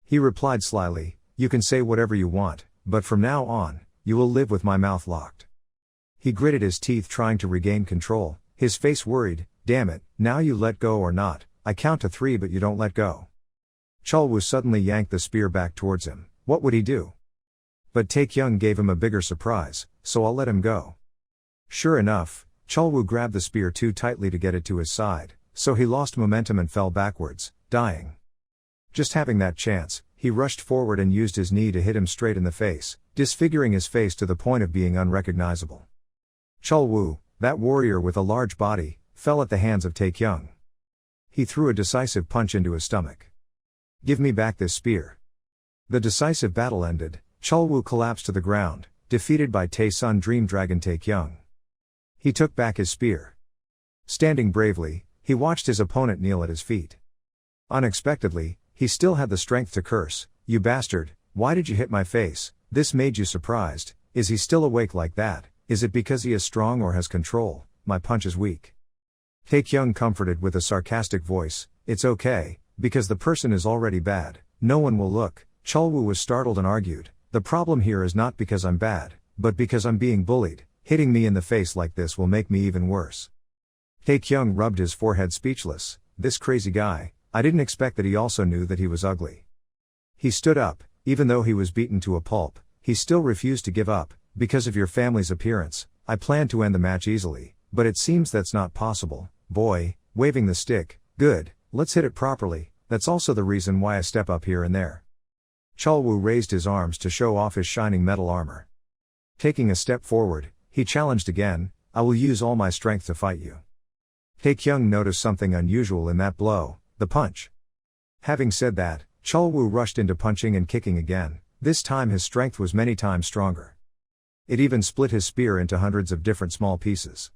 He replied slyly, "You can say whatever you want, but from now on, you will live with my mouth locked." He gritted his teeth trying to regain control, his face worried. "Damn it, now you let go or not, I count to 3 but you don't let go." Chul Woo suddenly yanked the spear back towards him. What would he do? But Taekyung gave him a bigger surprise, "So I'll let him go." Sure enough, Chul Woo grabbed the spear too tightly to get it to his side, so he lost momentum and fell backwards, dying. Just having that chance, he rushed forward and used his knee to hit him straight in the face, disfiguring his face to the point of being unrecognizable. Chul Woo, that warrior with a large body, fell at the hands of Taekyung. He threw a decisive punch into his stomach. "Give me back this spear." The decisive battle ended. Chul Woo collapsed to the ground, defeated by Tae-sun Dream Dragon Taekyung. He took back his spear. Standing bravely, he watched his opponent kneel at his feet. Unexpectedly, he still had the strength to curse, "You bastard, why did you hit my face? This made you surprised. Is he still awake like that? Is it because he is strong or has control? My punch is weak." Taekyung comforted with a sarcastic voice, "It's okay, because the person is already bad, no one will look." Chul Woo was startled and argued, "The problem here is not because I'm bad, but because I'm being bullied. Hitting me in the face like this will make me even worse." Taekyung rubbed his forehead speechless. This crazy guy, I didn't expect that he also knew that he was ugly. He stood up, even though he was beaten to a pulp, he still refused to give up. "Because of your family's appearance, I planned to end the match easily, but it seems that's not possible, boy," waving the stick. "Good, let's hit it properly, that's also the reason why I step up here and there." Chul Woo raised his arms to show off his shining metal armor. Taking a step forward, he challenged again, "I will use all my strength to fight you." Taekyung noticed something unusual in that blow, the punch. Having said that, Chul Woo rushed into punching and kicking again. This time his strength was many times stronger. It even split his spear into hundreds of different small pieces.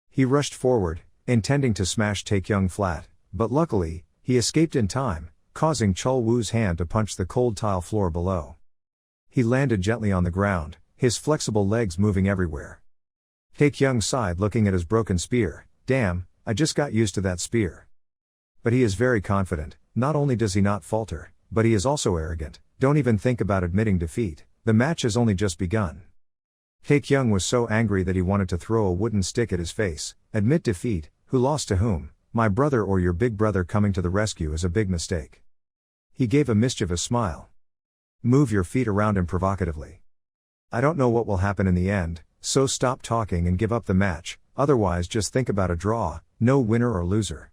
He rushed forward, intending to smash Taekyung flat, but luckily, he escaped in time, causing Chul Woo's hand to punch the cold tile floor below. He landed gently on the ground, his flexible legs moving everywhere. Taekyung sighed looking at his broken spear. "Damn, I just got used to that spear. But he is very confident. Not only does he not falter, but he is also arrogant. Don't even think about admitting defeat. The match has only just begun. Taekyung was so angry that he wanted to throw a wooden stick at his face. Admit defeat? Who lost to whom? My brother or your big brother coming to the rescue is a big mistake. He gave a mischievous smile. Move your feet around him provocatively. I don't know what will happen in the end, so stop talking and give up the match, otherwise just think about a draw, no winner or loser.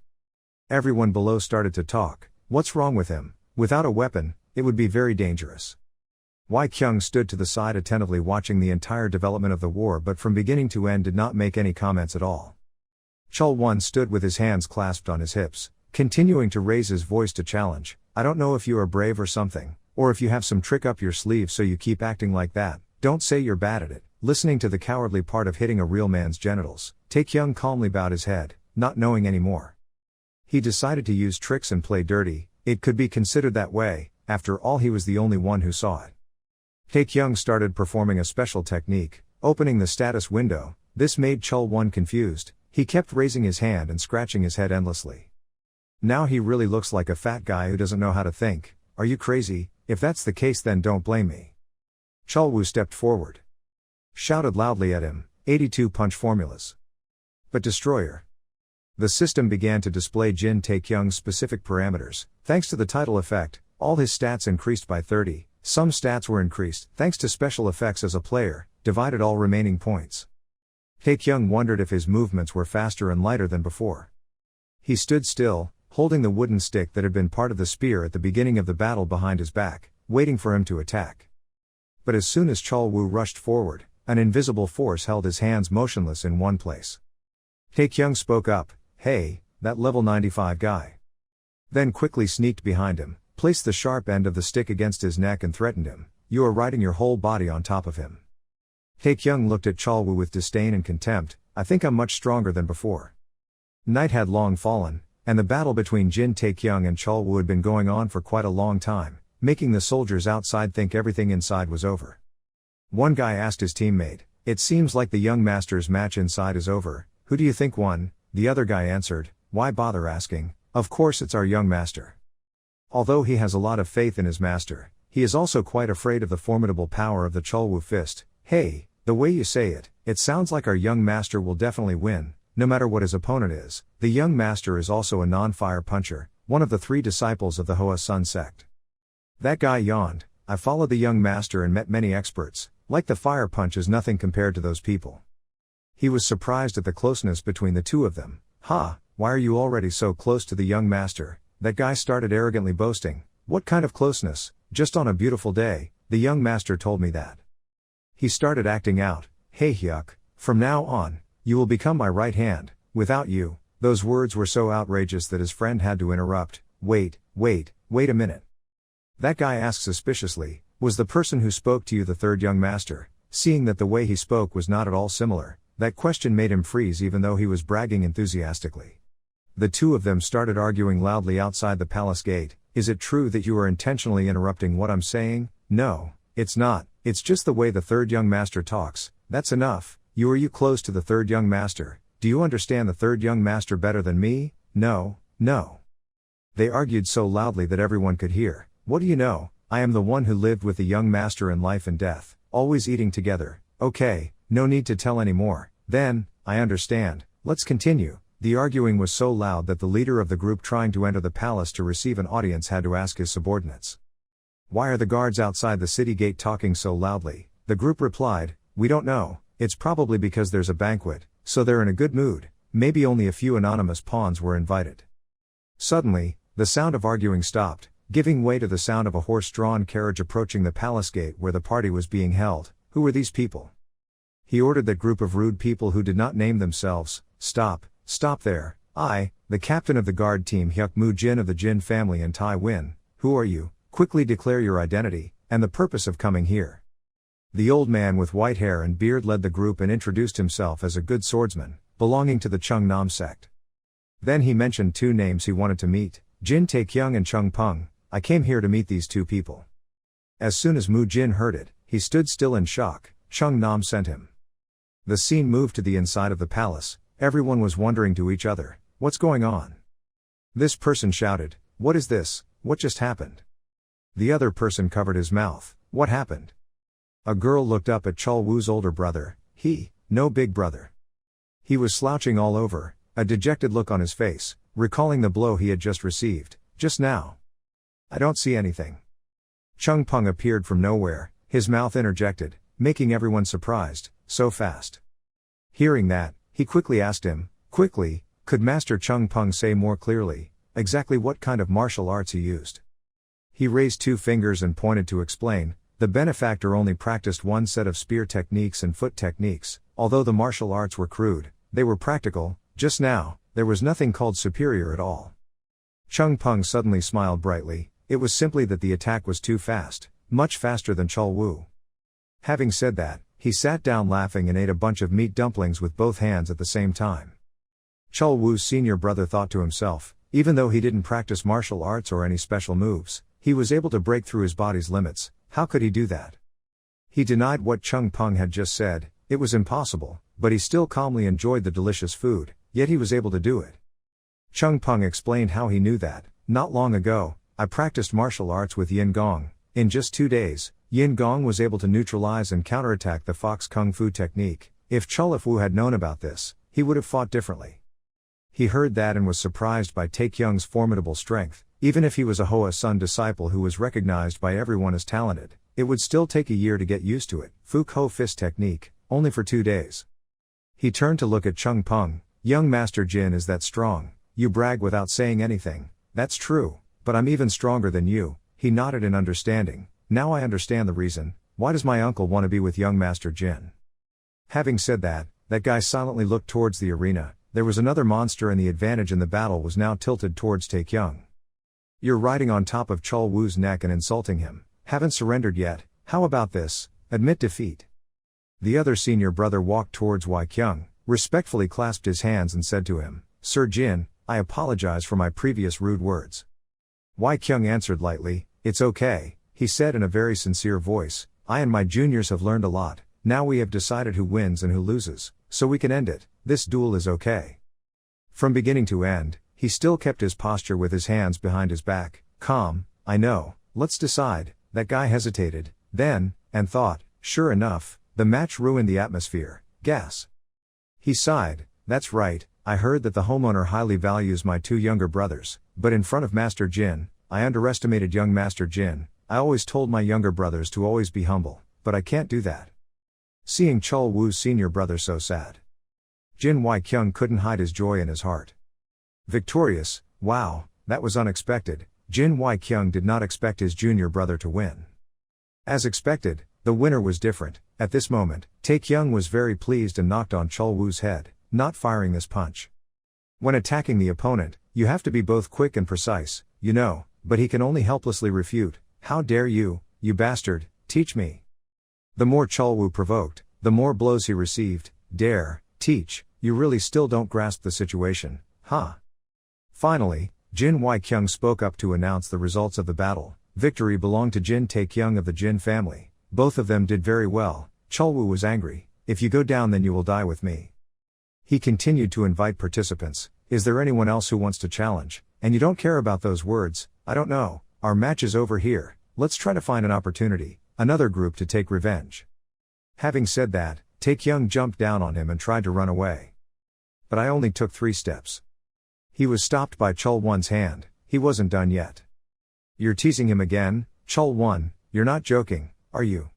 Everyone below started to talk. What's wrong with him? Without a weapon, it would be very dangerous. Wei Kyung stood to the side attentively watching the entire development of the war but from beginning to end did not make any comments at all. Chul Won stood with his hands clasped on his hips, continuing to raise his voice to challenge. I don't know if you are brave or something, or if you have some trick up your sleeve so you keep acting like that, don't say you're bad at it. Listening to the cowardly part of hitting a real man's genitals, Taekyung calmly bowed his head, not knowing any more. He decided to use tricks and play dirty, it could be considered that way, after all he was the only one who saw it. Taekyung started performing a special technique, opening the status window. This made Chul Won confused. He kept raising his hand and scratching his head endlessly. Now he really looks like a fat guy who doesn't know how to think. Are you crazy? If that's the case then don't blame me. Chul Woo stepped forward. Shouted loudly at him, 82 punch formulas. But Destroyer. The system began to display Jin Taekyung's specific parameters. Thanks to the title effect, all his stats increased by 30. Some stats were increased, thanks to special effects as a player, divided all remaining points. Taekyung wondered if his movements were faster and lighter than before. He stood still, holding the wooden stick that had been part of the spear at the beginning of the battle behind his back, waiting for him to attack. But as soon as Chul Woo rushed forward, an invisible force held his hands motionless in one place. Taekyung spoke up, hey, that level 95 guy. Then quickly sneaked behind him, placed the sharp end of the stick against his neck and threatened him, you are riding your whole body on top of him. Taekyung looked at Chul Woo with disdain and contempt, I think I'm much stronger than before. Night had long fallen, and the battle between Jin Taekyung and Chul Woo had been going on for quite a long time, making the soldiers outside think everything inside was over. One guy asked his teammate, it seems like the young master's match inside is over, who do you think won? The other guy answered, why bother asking, of course it's our young master. Although he has a lot of faith in his master, he is also quite afraid of the formidable power of the Chul Woo fist. Hey, the way you say it, it sounds like our young master will definitely win, no matter what his opponent is. The young master is also a non-fire puncher, one of the 3 disciples of the Hoa Sun sect. That guy yawned, I followed the young master and met many experts, like the fire punch is nothing compared to those people. He was surprised at the closeness between the two of them. Why are you already so close to the young master? That guy started arrogantly boasting. What kind of closeness? Just on a beautiful day, the young master told me that. He started acting out, hey Hyuk, from now on, you will become my right hand, without you. Those words were so outrageous that his friend had to interrupt, wait a minute. That guy asked suspiciously, was the person who spoke to you the third young master? Seeing that the way he spoke was not at all similar, that question made him freeze even though he was bragging enthusiastically. The two of them started arguing loudly outside the palace gate. Is it true that you are intentionally interrupting what I'm saying? No, it's not, it's just the way the third young master talks, that's enough. Are you close to the third young master? Do you understand the third young master better than me? No. They argued so loudly that everyone could hear. What do you know? I am the one who lived with the young master in life and death, always eating together. Okay, no need to tell any more. Then, I understand, let's continue. The arguing was so loud that the leader of the group trying to enter the palace to receive an audience had to ask his subordinates. Why are the guards outside the city gate talking so loudly? The group replied, we don't know, it's probably because there's a banquet, so they're in a good mood, maybe only a few anonymous pawns were invited. Suddenly, the sound of arguing stopped, giving way to the sound of a horse-drawn carriage approaching the palace gate where the party was being held. Who were these people? He ordered that group of rude people who did not name themselves, stop there. I, the captain of the guard team Hyuk Moo Jin of the Jin family in Tai Win. Who are you? Quickly declare your identity, and the purpose of coming here. The old man with white hair and beard led the group and introduced himself as a good swordsman, belonging to the Chung Nam sect. Then he mentioned 2 names he wanted to meet, Jin Taekyung and Chung Pung. I came here to meet these 2 people. As soon as Moo Jin heard it, he stood still in shock. Chung Nam sent him. The scene moved to the inside of the palace. Everyone was wondering to each other, What's going on? This person shouted, what is this, what just happened? The other person covered his mouth, what happened? A girl looked up at Chol Woo's older brother, no big brother. He was slouching all over, a dejected look on his face, recalling the blow he had just received, just now. I don't see anything. Chung Peng appeared from nowhere, his mouth interjected, making everyone surprised, so fast. Hearing that, he quickly asked him, could Master Chung Peng say more clearly, exactly what kind of martial arts he used? He raised 2 fingers and pointed to explain, the benefactor only practiced one set of spear techniques and foot techniques, although the martial arts were crude, they were practical, just now, there was nothing called superior at all. Chung Peng suddenly smiled brightly, it was simply that the attack was too fast, much faster than Chol Woo. Having said that, he sat down laughing and ate a bunch of meat dumplings with both hands at the same time. Chol Woo's senior brother thought to himself, even though he didn't practice martial arts or any special moves, he was able to break through his body's limits, how could he do that? He denied what Chung Peng had just said, it was impossible, but he still calmly enjoyed the delicious food, yet he was able to do it. Chung Peng explained how he knew that, not long ago, I practiced martial arts with Yin Gong, in just 2 days, Yin Gong was able to neutralize and counterattack the Fox Kung Fu technique, if Chol Fu had known about this, he would have fought differently. He heard that and was surprised by Taekyung's formidable strength, even if he was a Hoa Sun disciple who was recognized by everyone as talented, it would still take a year to get used to it, Fuk Ho Fist technique, only for 2 days. He turned to look at Chung Peng, young Master Jin is that strong, you brag without saying anything, that's true, but I'm even stronger than you, he nodded in understanding, now I understand the reason, why does my uncle want to be with young Master Jin? Having said that, that guy silently looked towards the arena, there was another monster and the advantage in the battle was now tilted towards Taekyung. You're riding on top of Chol Woo's neck and insulting him, haven't surrendered yet, how about this, admit defeat. The other senior brother walked towards Wai Kyung, respectfully clasped his hands and said to him, Sir Jin, I apologize for my previous rude words. Wai Kyung answered lightly, it's okay, he said in a very sincere voice, I and my juniors have learned a lot, now we have decided who wins and who loses, so we can end it, this duel is okay. From beginning to end, he still kept his posture with his hands behind his back, calm, I know, let's decide, that guy hesitated, then, and thought, sure enough, the match ruined the atmosphere, gas. He sighed, that's right, I heard that the homeowner highly values my 2 younger brothers, but in front of Master Jin, I underestimated young Master Jin, I always told my younger brothers to always be humble, but I can't do that. Seeing Chol Woo's senior brother so sad, Jin Wai Kyung couldn't hide his joy in his heart. Victorious, wow, that was unexpected, Jin Wai Kyung did not expect his junior brother to win. As expected, the winner was different, at this moment, Taekyung was very pleased and knocked on Chol Woo's head, not firing this punch. When attacking the opponent, you have to be both quick and precise, you know, but he can only helplessly refute, how dare you bastard, teach me. The more Chol Woo provoked, the more blows he received, dare, teach, you really still don't grasp the situation, huh? Finally, Jin Wai Kyung spoke up to announce the results of the battle, victory belonged to Jin Taekyung of the Jin family, both of them did very well, Chol Woo was angry, if you go down then you will die with me. He continued to invite participants, is there anyone else who wants to challenge, and you don't care about those words, I don't know, our match is over here, let's try to find an opportunity, another group to take revenge. Having said that, Taekyung jumped down on him and tried to run away. But I only took 3 steps. He was stopped by Chol Won's hand, he wasn't done yet. You're teasing him again, Chol Won, you're not joking, are you?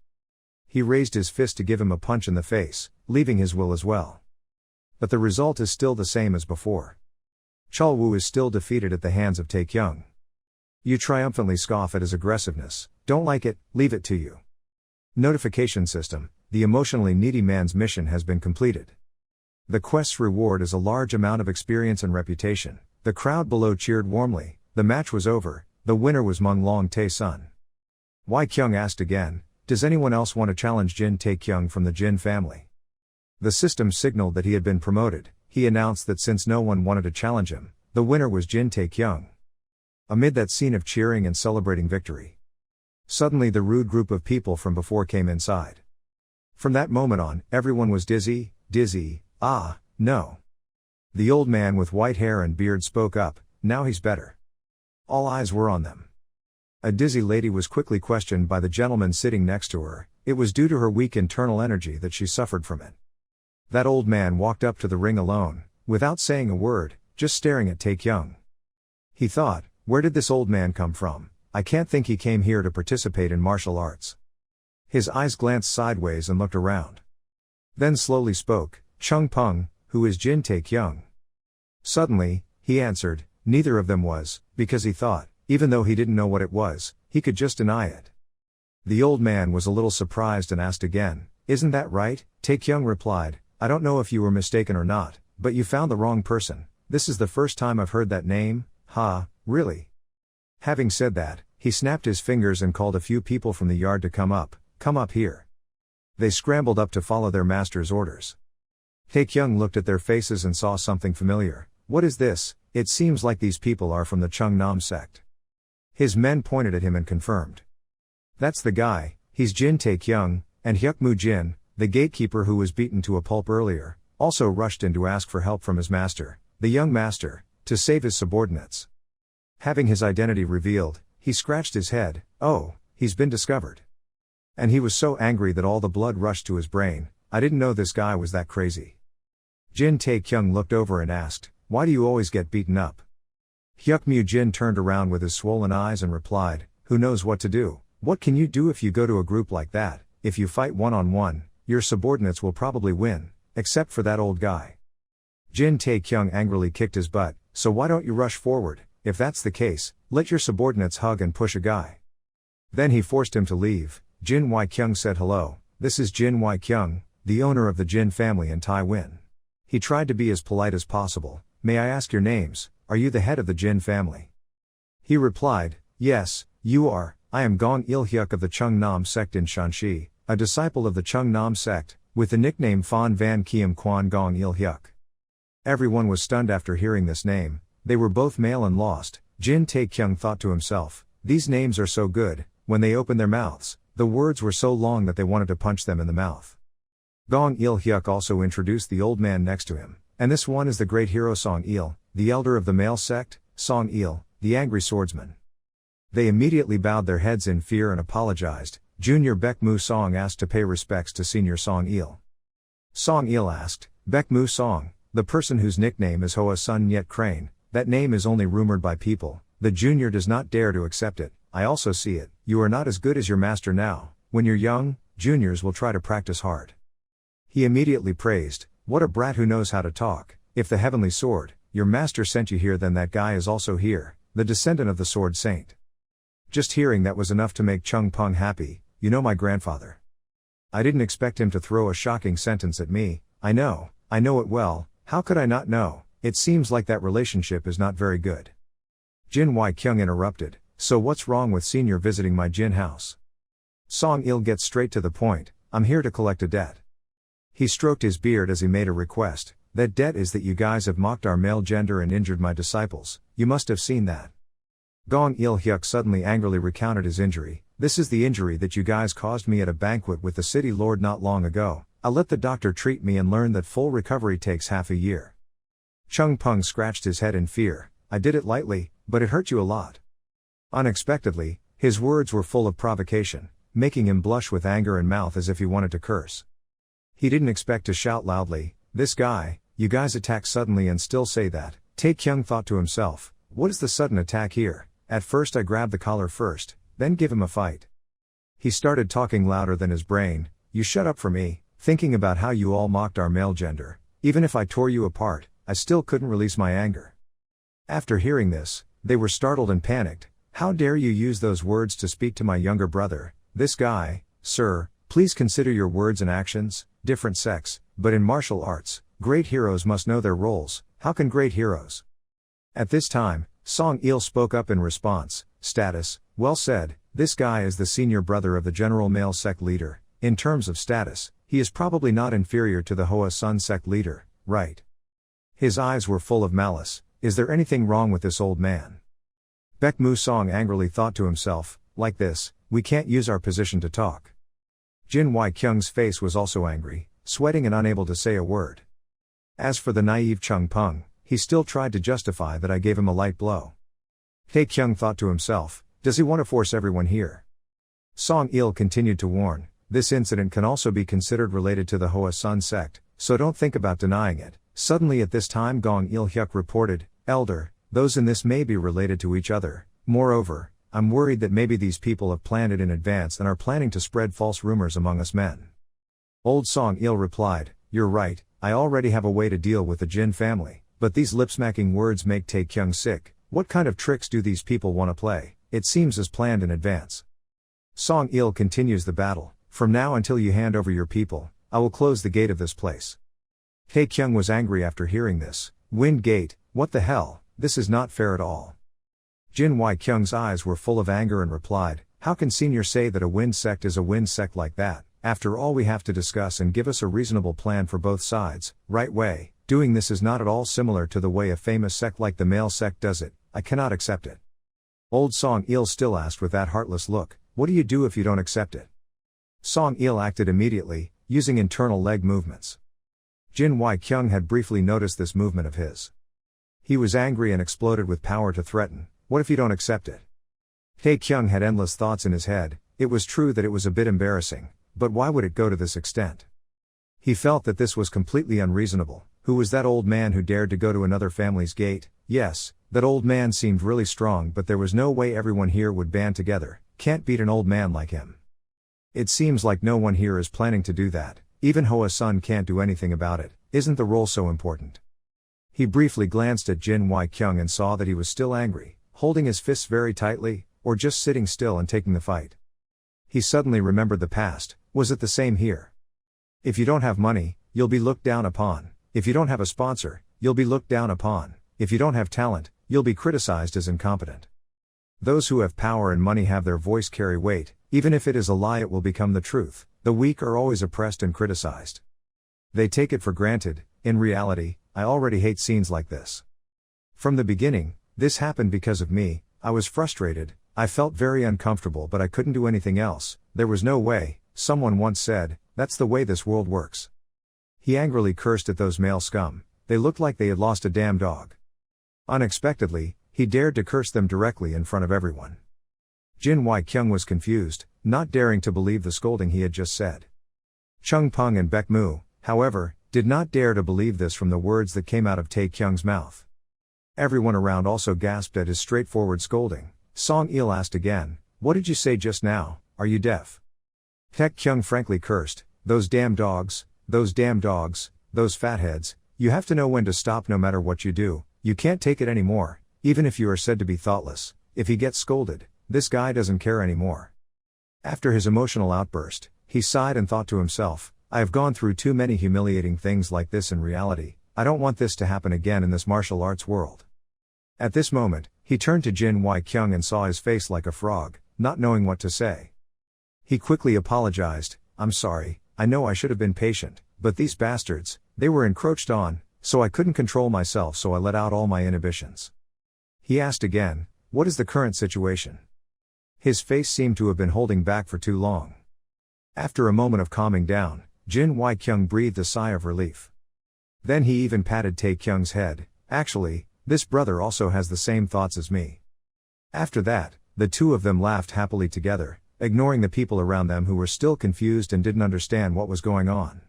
He raised his fist to give him a punch in the face, leaving his will as well. But the result is still the same as before. Chol Woo is still defeated at the hands of Taekyung. You triumphantly scoff at his aggressiveness, don't like it, leave it to you. Notification system, the emotionally needy man's mission has been completed. The quest's reward is a large amount of experience and reputation. The crowd below cheered warmly, the match was over, the winner was Meng Long Tae-sun. Wai Kyung asked again, does anyone else want to challenge Jin Taekyung from the Jin family? The system signaled that he had been promoted, he announced that since no one wanted to challenge him, the winner was Jin Taekyung. Amid that scene of cheering and celebrating victory, suddenly the rude group of people from before came inside. From that moment on, everyone was dizzy, no. The old man with white hair and beard spoke up, now he's better. All eyes were on them. A dizzy lady was quickly questioned by the gentleman sitting next to her. It was due to her weak internal energy that she suffered from it. That old man walked up to the ring alone, without saying a word, just staring at Taekyung. He thought, where did this old man come from? I can't think he came here to participate in martial arts. His eyes glanced sideways and looked around. Then slowly spoke, Chung Pung, who is Jin Taekyung? Suddenly, he answered, neither of them was, because he thought, even though he didn't know what it was, he could just deny it. The old man was a little surprised and asked again, isn't that right? Taekyung replied, I don't know if you were mistaken or not, but you found the wrong person. This is the first time I've heard that name. Really? Having said that, he snapped his fingers and called a few people from the yard to come up here. They scrambled up to follow their master's orders. Taekyung looked at their faces and saw something familiar. What is this? It seems like these people are from the Cheongnam sect. His men pointed at him and confirmed. That's the guy, he's Jin Taekyung, and Hyuk Jin, the gatekeeper who was beaten to a pulp earlier, also rushed in to ask for help from his master, the young master, to save his subordinates. Having his identity revealed, he scratched his head, oh, he's been discovered. And he was so angry that all the blood rushed to his brain. I didn't know this guy was that crazy. Jin Taekyung looked over and asked, why do you always get beaten up? Hyuk Jin turned around with his swollen eyes and replied, who knows what to do? What can you do if you go to a group like that? If you fight one-on-one, your subordinates will probably win, except for that old guy. Jin Taekyung angrily kicked his butt, so why don't you rush forward? If that's the case, let your subordinates hug and push a guy. Then he forced him to leave. Jin Wai-kyung said hello, this is Jin Wai-kyung, the owner of the Jin family in Tai-Win. He tried to be as polite as possible. May I ask your names? Are you the head of the Jin family? He replied, yes, you are. I am Gong Il-hyuk of the Cheongnam sect in Shanxi, a disciple of the Cheongnam sect, with the nickname Fan Van Kiem Kwan Gong Il-hyuk. Everyone was stunned after hearing this name. They were both male and lost. Jin Taekyung thought to himself, these names are so good. When they opened their mouths, the words were so long that they wanted to punch them in the mouth. Gong Il-hyuk also introduced the old man next to him, and this one is the great hero Song Il, the elder of the male sect, Song Il, the angry swordsman. They immediately bowed their heads in fear and apologized. Junior Baek Mu Song asked to pay respects to Senior Song Il. Song Il asked, Baek Mu Song, the person whose nickname is Hoa Sun Nyet Crane, that name is only rumored by people, the junior does not dare to accept it, I also see it, you are not as good as your master now, when you're young, juniors will try to practice hard. He immediately praised, what a brat who knows how to talk, if the heavenly sword, your master sent you here then that guy is also here, the descendant of the sword saint. Just hearing that was enough to make Chung Pung happy, you know my grandfather. I didn't expect him to throw a shocking sentence at me, I know it well, how could I not know, it seems like that relationship is not very good. Jin Wai-kyung interrupted, so what's wrong with senior visiting my Jin house? Song Il gets straight to the point, I'm here to collect a debt. He stroked his beard as he made a request, that debt is that you guys have mocked our male gender and injured my disciples, you must have seen that. Gong Il-hyuk suddenly angrily recounted his injury, this is the injury that you guys caused me at a banquet with the city lord not long ago, I'll let the doctor treat me and learn that full recovery takes half a year. Chung Pung scratched his head in fear, I did it lightly, but it hurt you a lot. Unexpectedly, his words were full of provocation, making him blush with anger and mouth as if he wanted to curse. He didn't expect to shout loudly, this guy, you guys attack suddenly and still say that. Taekyung thought to himself, what is the sudden attack here? At first I grab the collar first, then give him a fight. He started talking louder than his brain, you shut up for me, thinking about how you all mocked our male gender, even if I tore you apart, I still couldn't release my anger. After hearing this, they were startled and panicked, how dare you use those words to speak to my younger brother, this guy, sir, please consider your words and actions, different sex, but in martial arts, great heroes must know their roles, how can great heroes? At this time, Song Il spoke up in response, status, well said, this guy is the senior brother of the general male sect leader, in terms of status, he is probably not inferior to the Hoa Sun sect leader, right? His eyes were full of malice, is there anything wrong with this old man? Baek Mu Song angrily thought to himself, like this, we can't use our position to talk. Jin Wai-kyung's face was also angry, sweating and unable to say a word. As for the naive Chung Peng, he still tried to justify that I gave him a light blow. Taekyung thought to himself, does he want to force everyone here? Song Il continued to warn, this incident can also be considered related to the Hoa Sun sect, so don't think about denying it. Suddenly at this time Gong Il Hyuk reported, Elder, those in this may be related to each other. Moreover, I'm worried that maybe these people have planned it in advance and are planning to spread false rumors among us men. Old Song Il replied, you're right, I already have a way to deal with the Jin family, but these lip-smacking words make Taekyung sick. What kind of tricks do these people want to play? It seems as planned in advance. Song Il continues the battle, from now until you hand over your people, I will close the gate of this place. Taekyung was angry after hearing this. Wind gate, what the hell, this is not fair at all. Jin Wai Kyung's eyes were full of anger and replied, how can senior say that a wind sect is a wind sect like that? After all we have to discuss and give us a reasonable plan for both sides, right way, doing this is not at all similar to the way a famous sect like the male sect does it, I cannot accept it. Old Song Il still asked with that heartless look, what do you do if you don't accept it? Song Il acted immediately, using internal leg movements. Jin Wai Kyung had briefly noticed this movement of his. He was angry and exploded with power to threaten, what if you don't accept it? Taekyung had endless thoughts in his head, it was true that it was a bit embarrassing, but why would it go to this extent? He felt that this was completely unreasonable. Who was that old man who dared to go to another family's gate? Yes, that old man seemed really strong, but there was no way everyone here would band together, can't beat an old man like him. It seems like no one here is planning to do that, even Hoa Sun can't do anything about it, isn't the role so important? He briefly glanced at Jin Wai Kyung and saw that he was still angry, holding his fists very tightly, or just sitting still and taking the fight. He suddenly remembered the past, was it the same here? If you don't have money, you'll be looked down upon. If you don't have a sponsor, you'll be looked down upon. If you don't have talent, you'll be criticized as incompetent. Those who have power and money have their voice carry weight, even if it is a lie it will become the truth. The weak are always oppressed and criticized. They take it for granted. In reality, I already hate scenes like this. From the beginning, this happened because of me, I was frustrated, I felt very uncomfortable but I couldn't do anything else, there was no way, someone once said, that's the way this world works. He angrily cursed at those male scum, they looked like they had lost a damn dog. Unexpectedly, he dared to curse them directly in front of everyone. Jin Wai Kyung was confused, not daring to believe the scolding he had just said. Chung Peng and Baek Mu, however, did not dare to believe this from the words that came out of Taekyung's mouth. Everyone around also gasped at his straightforward scolding. Song Il asked again, what did you say just now, are you deaf? Taekyung frankly cursed, those damn dogs, those fatheads, you have to know when to stop no matter what you do, you can't take it anymore, even if you are said to be thoughtless, if he gets scolded, this guy doesn't care anymore. After his emotional outburst, he sighed and thought to himself, I have gone through too many humiliating things like this in reality, I don't want this to happen again in this martial arts world. At this moment, he turned to Jin Wai Kyung and saw his face like a frog, not knowing what to say. He quickly apologized, I'm sorry, I know I should have been patient, but these bastards, they were encroached on, so I couldn't control myself so I let out all my inhibitions. He asked again, what is the current situation? His face seemed to have been holding back for too long. After a moment of calming down, Jin Wai Kyung breathed a sigh of relief. Then he even patted Taekyung's head, actually, this brother also has the same thoughts as me. After that, the two of them laughed happily together, ignoring the people around them who were still confused and didn't understand what was going on.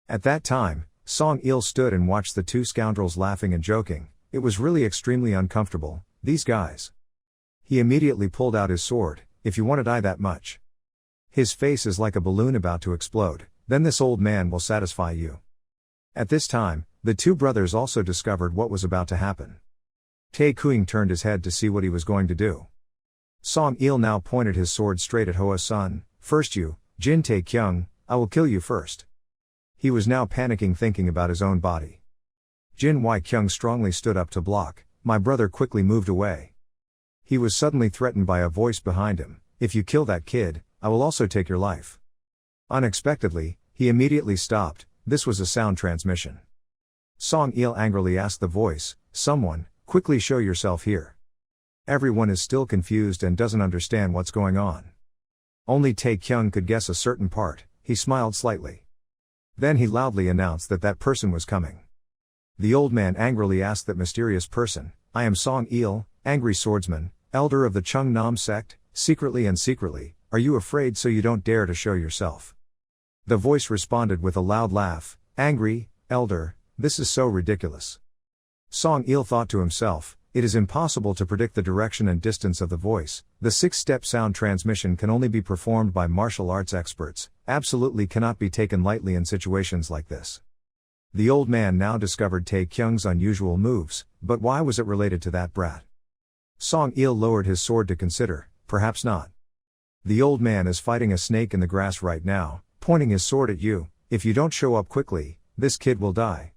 At that time, Song Il stood and watched the two scoundrels laughing and joking, it was really extremely uncomfortable, these guys. He immediately pulled out his sword, if you want to die that much. His face is like a balloon about to explode, then this old man will satisfy you. At this time, the two brothers also discovered what was about to happen. Tae-Kuing turned his head to see what he was going to do. Song Il now pointed his sword straight at Hoa Sun, first you, Jin Tae-Kyung, I will kill you first. He was now panicking thinking about his own body. Jin Wai Kyung strongly stood up to block, my brother quickly moved away. He was suddenly threatened by a voice behind him, if you kill that kid, I will also take your life. Unexpectedly, he immediately stopped, this was a sound transmission. Song Il angrily asked the voice, someone, quickly show yourself here. Everyone is still confused and doesn't understand what's going on. Only Tae-Kyung could guess a certain part, he smiled slightly. Then he loudly announced that that person was coming. The old man angrily asked that mysterious person, I am Song Il, angry swordsman, elder of the Chung Nam sect, secretly, are you afraid so you don't dare to show yourself? The voice responded with a loud laugh, angry, elder, this is so ridiculous. Song Il thought to himself, it is impossible to predict the direction and distance of the voice, the 6-step sound transmission can only be performed by martial arts experts, absolutely cannot be taken lightly in situations like this. The old man now discovered Tae Kyung's unusual moves, but why was it related to that brat? Song Il lowered his sword to consider, perhaps not. The old man is fighting a snake in the grass right now, pointing his sword at you, if you don't show up quickly, this kid will die.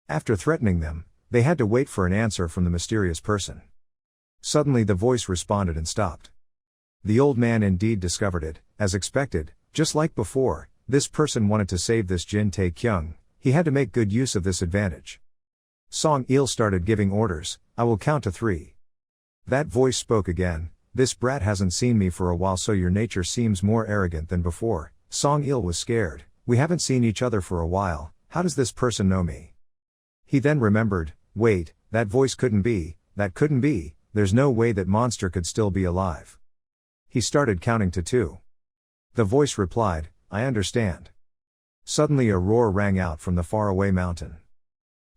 After threatening them, they had to wait for an answer from the mysterious person. Suddenly the voice responded and stopped. The old man indeed discovered it, as expected, just like before, this person wanted to save this Jin Tae Kyung, he had to make good use of this advantage. Song Il started giving orders, I will count to 3. That voice spoke again, this brat hasn't seen me for a while so your nature seems more arrogant than before. Song Il was scared, we haven't seen each other for a while, how does this person know me? He then remembered, wait, that voice couldn't be, there's no way that monster could still be alive. He started counting to 2. The voice replied, I understand. Suddenly a roar rang out from the faraway mountain.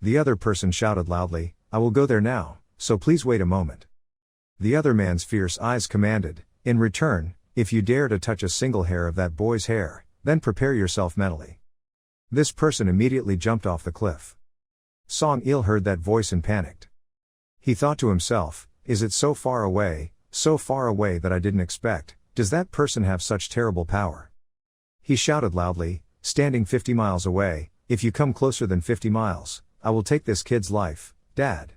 The other person shouted loudly, I will go there now, so please wait a moment. The other man's fierce eyes commanded, in return, if you dare to touch a single hair of that boy's hair, then prepare yourself mentally. This person immediately jumped off the cliff. Song Il heard that voice and panicked. He thought to himself, is it so far away that I didn't expect, does that person have such terrible power? He shouted loudly, standing 50 miles away, if you come closer than 50 miles, I will take this kid's life, Dad.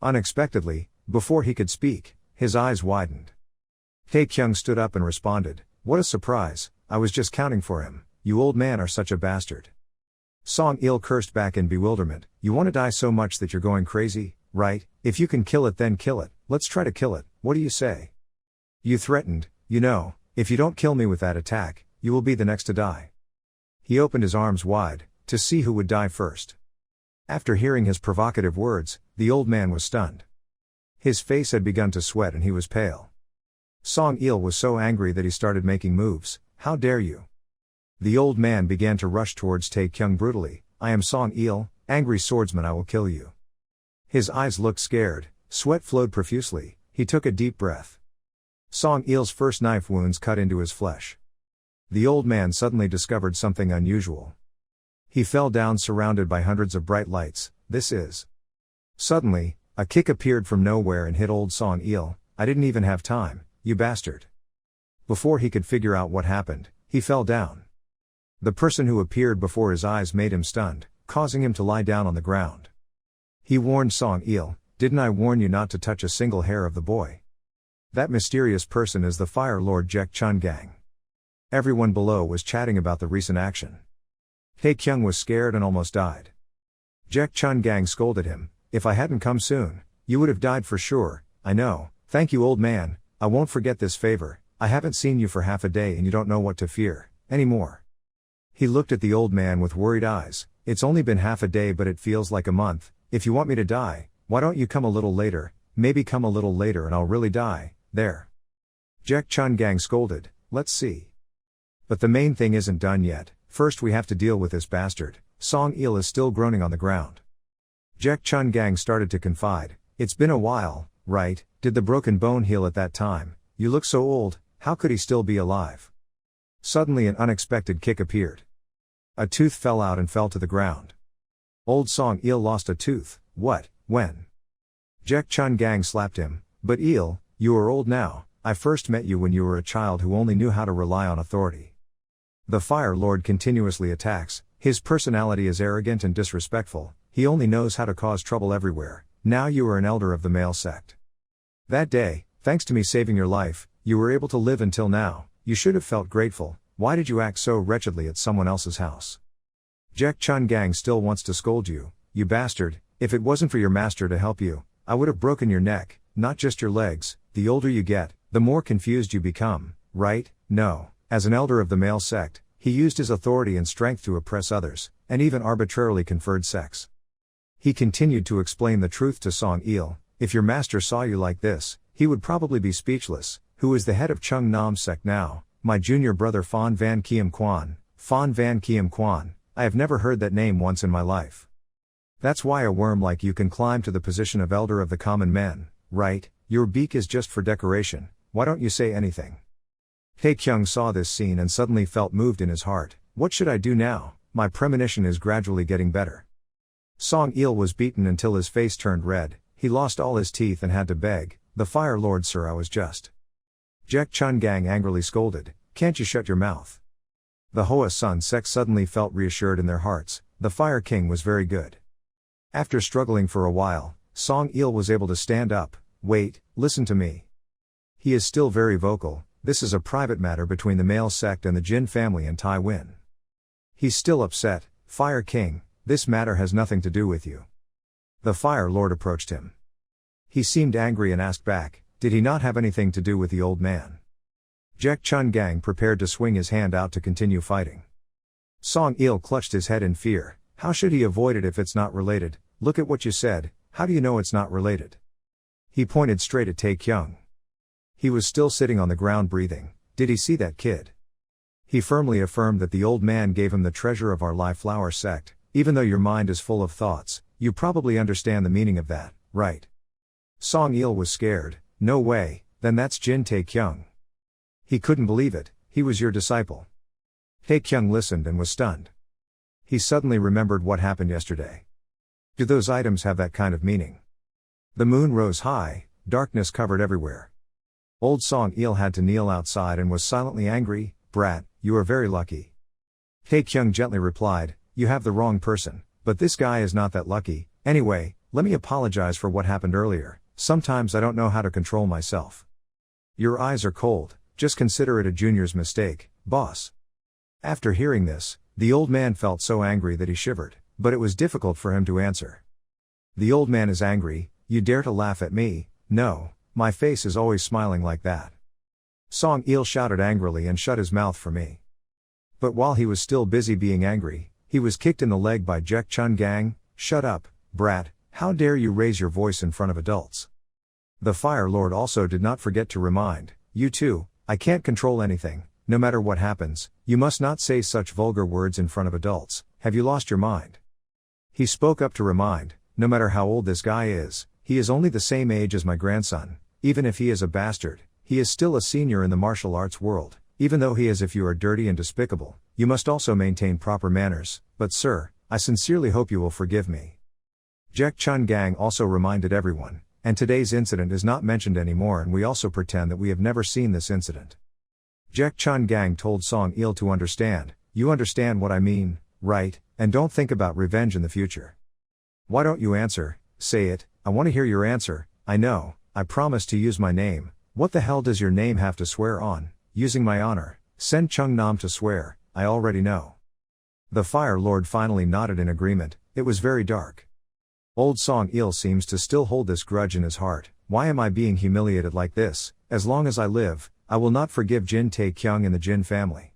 Unexpectedly, before he could speak, his eyes widened. Tae Kyung stood up and responded, what a surprise, I was just counting for him, you old man are such a bastard. Song Il cursed back in bewilderment, you want to die so much that you're going crazy, right? If you can kill it then kill it, let's try to kill it, what do you say? You threatened, you know, if you don't kill me with that attack, you will be the next to die. He opened his arms wide, to see who would die first. After hearing his provocative words, the old man was stunned. His face had begun to sweat and he was pale. Song Il was so angry that he started making moves, how dare you? The old man began to rush towards Tae Kyung brutally, I am Song Il, angry swordsman I will kill you. His eyes looked scared, sweat flowed profusely, he took a deep breath. Song Il's first knife wounds cut into his flesh. The old man suddenly discovered something unusual. He fell down surrounded by hundreds of bright lights, this is. Suddenly, a kick appeared from nowhere and hit old Song Il, I didn't even have time, you bastard. Before he could figure out what happened, he fell down. The person who appeared before his eyes made him stunned, causing him to lie down on the ground. He warned Song Il, didn't I warn you not to touch a single hair of the boy? That mysterious person is the Fire Lord Jaek Chun Gang. Everyone below was chatting about the recent action. Tae Kyung was scared and almost died. Jaek Chun Gang scolded him, if I hadn't come soon, you would have died for sure, I know, thank you old man, I won't forget this favor, I haven't seen you for half a day and you don't know what to fear, anymore. He looked at the old man with worried eyes, it's only been half a day but it feels like a month, if you want me to die, why don't you come a little later, maybe come a little later and I'll really die, there. Jaek Chun Gang scolded, let's see. But the main thing isn't done yet, first we have to deal with this bastard, Song Il is still groaning on the ground. Jaek Chun Gang started to confide, it's been a while, right, did the broken bone heal at that time, you look so old, how could he still be alive? Suddenly an unexpected kick appeared. A tooth fell out and fell to the ground. Old Song Il lost a tooth, what, when? Jaek Chun Gang slapped him, but Il, you are old now, I first met you when you were a child who only knew how to rely on authority. The Fire Lord continuously attacks, his personality is arrogant and disrespectful, he only knows how to cause trouble everywhere, now you are an elder of the male sect. That day, thanks to me saving your life, you were able to live until now, you should have felt grateful, why did you act so wretchedly at someone else's house? Jaek Chun Gang still wants to scold you, you bastard, if it wasn't for your master to help you, I would have broken your neck, not just your legs, the older you get, the more confused you become, right? No. As an elder of the male sect, he used his authority and strength to oppress others, and even arbitrarily conferred sex. He continued to explain the truth to Song Il. If your master saw you like this, he would probably be speechless. Who is the head of Chung Nam's sect now? My junior brother Fan Van Kiem Kwan. Fan Van Kiem Kwan. I have never heard that name once in my life. That's why a worm like you can climb to the position of elder of the common men, right? Your beak is just for decoration. Why don't you say anything? Taekyung saw this scene and suddenly felt moved in his heart. What should I do now? My premonition is gradually getting better. Song Il was beaten until his face turned red. He lost all his teeth and had to beg, "The Fire Lord, sir, I was just." Jaek Chun Gang angrily scolded, "Can't you shut your mouth?" The Hoa Sun sect suddenly felt reassured in their hearts. The Fire King was very good. After struggling for a while, Song Il was able to stand up. "Wait, listen to me." He is still very vocal. This is a private matter between the male sect and the Jin family in Taiwan. He's still upset. "Fire King, this matter has nothing to do with you." The Fire Lord approached him. He seemed angry and asked back, did he not have anything to do with the old man? Jaek Chun Gang prepared to swing his hand out to continue fighting. Song Il clutched his head in fear. How should he avoid it if it's not related? Look at what you said, how do you know it's not related? He pointed straight at Taekyung. He was still sitting on the ground breathing. Did he see that kid? He firmly affirmed that the old man gave him the treasure of our live flower sect. Even though your mind is full of thoughts, you probably understand the meaning of that, right? Song Il was scared. No way, then that's Jin Taekyung. He couldn't believe it. He was your disciple. Taekyung listened and was stunned. He suddenly remembered what happened yesterday. Do those items have that kind of meaning? The moon rose high, darkness covered everywhere. Old Song Il had to kneel outside and was silently angry. Brat, you are very lucky. Taekyung gently replied, you have the wrong person, but this guy is not that lucky. Anyway, let me apologize for what happened earlier. Sometimes I don't know how to control myself. Your eyes are cold, just consider it a junior's mistake, boss. After hearing this, the old man felt so angry that he shivered, but it was difficult for him to answer. The old man is angry. You dare to laugh at me? No, my face is always smiling like that. Song Il shouted angrily and shut his mouth for me. But while he was still busy being angry, he was kicked in the leg by Jaek Chun Gang. Shut up, brat, how dare you raise your voice in front of adults? The Fire Lord also did not forget to remind, you too, I can't control anything, no matter what happens, you must not say such vulgar words in front of adults. Have you lost your mind? He spoke up to remind, no matter how old this guy is, he is only the same age as my grandson. Even if he is a bastard, he is still a senior in the martial arts world. Even though he is, if you are dirty and despicable, you must also maintain proper manners. But sir, I sincerely hope you will forgive me. Jaek Chun Gang also reminded everyone, and today's incident is not mentioned anymore, and we also pretend that we have never seen this incident. Jaek Chun Gang told Song Il to understand, you understand what I mean, right? And don't think about revenge in the future. Why don't you answer? Say it, I want to hear your answer. I know, I promise to use my name. What the hell does your name have to swear on? Using my honor. Send Chung Nam to swear, I already know. The Fire Lord finally nodded in agreement. It was very dark. Old Song Il seems to still hold this grudge in his heart. Why am I being humiliated like this? As long as I live, I will not forgive Jin Taekyung and the Jin family.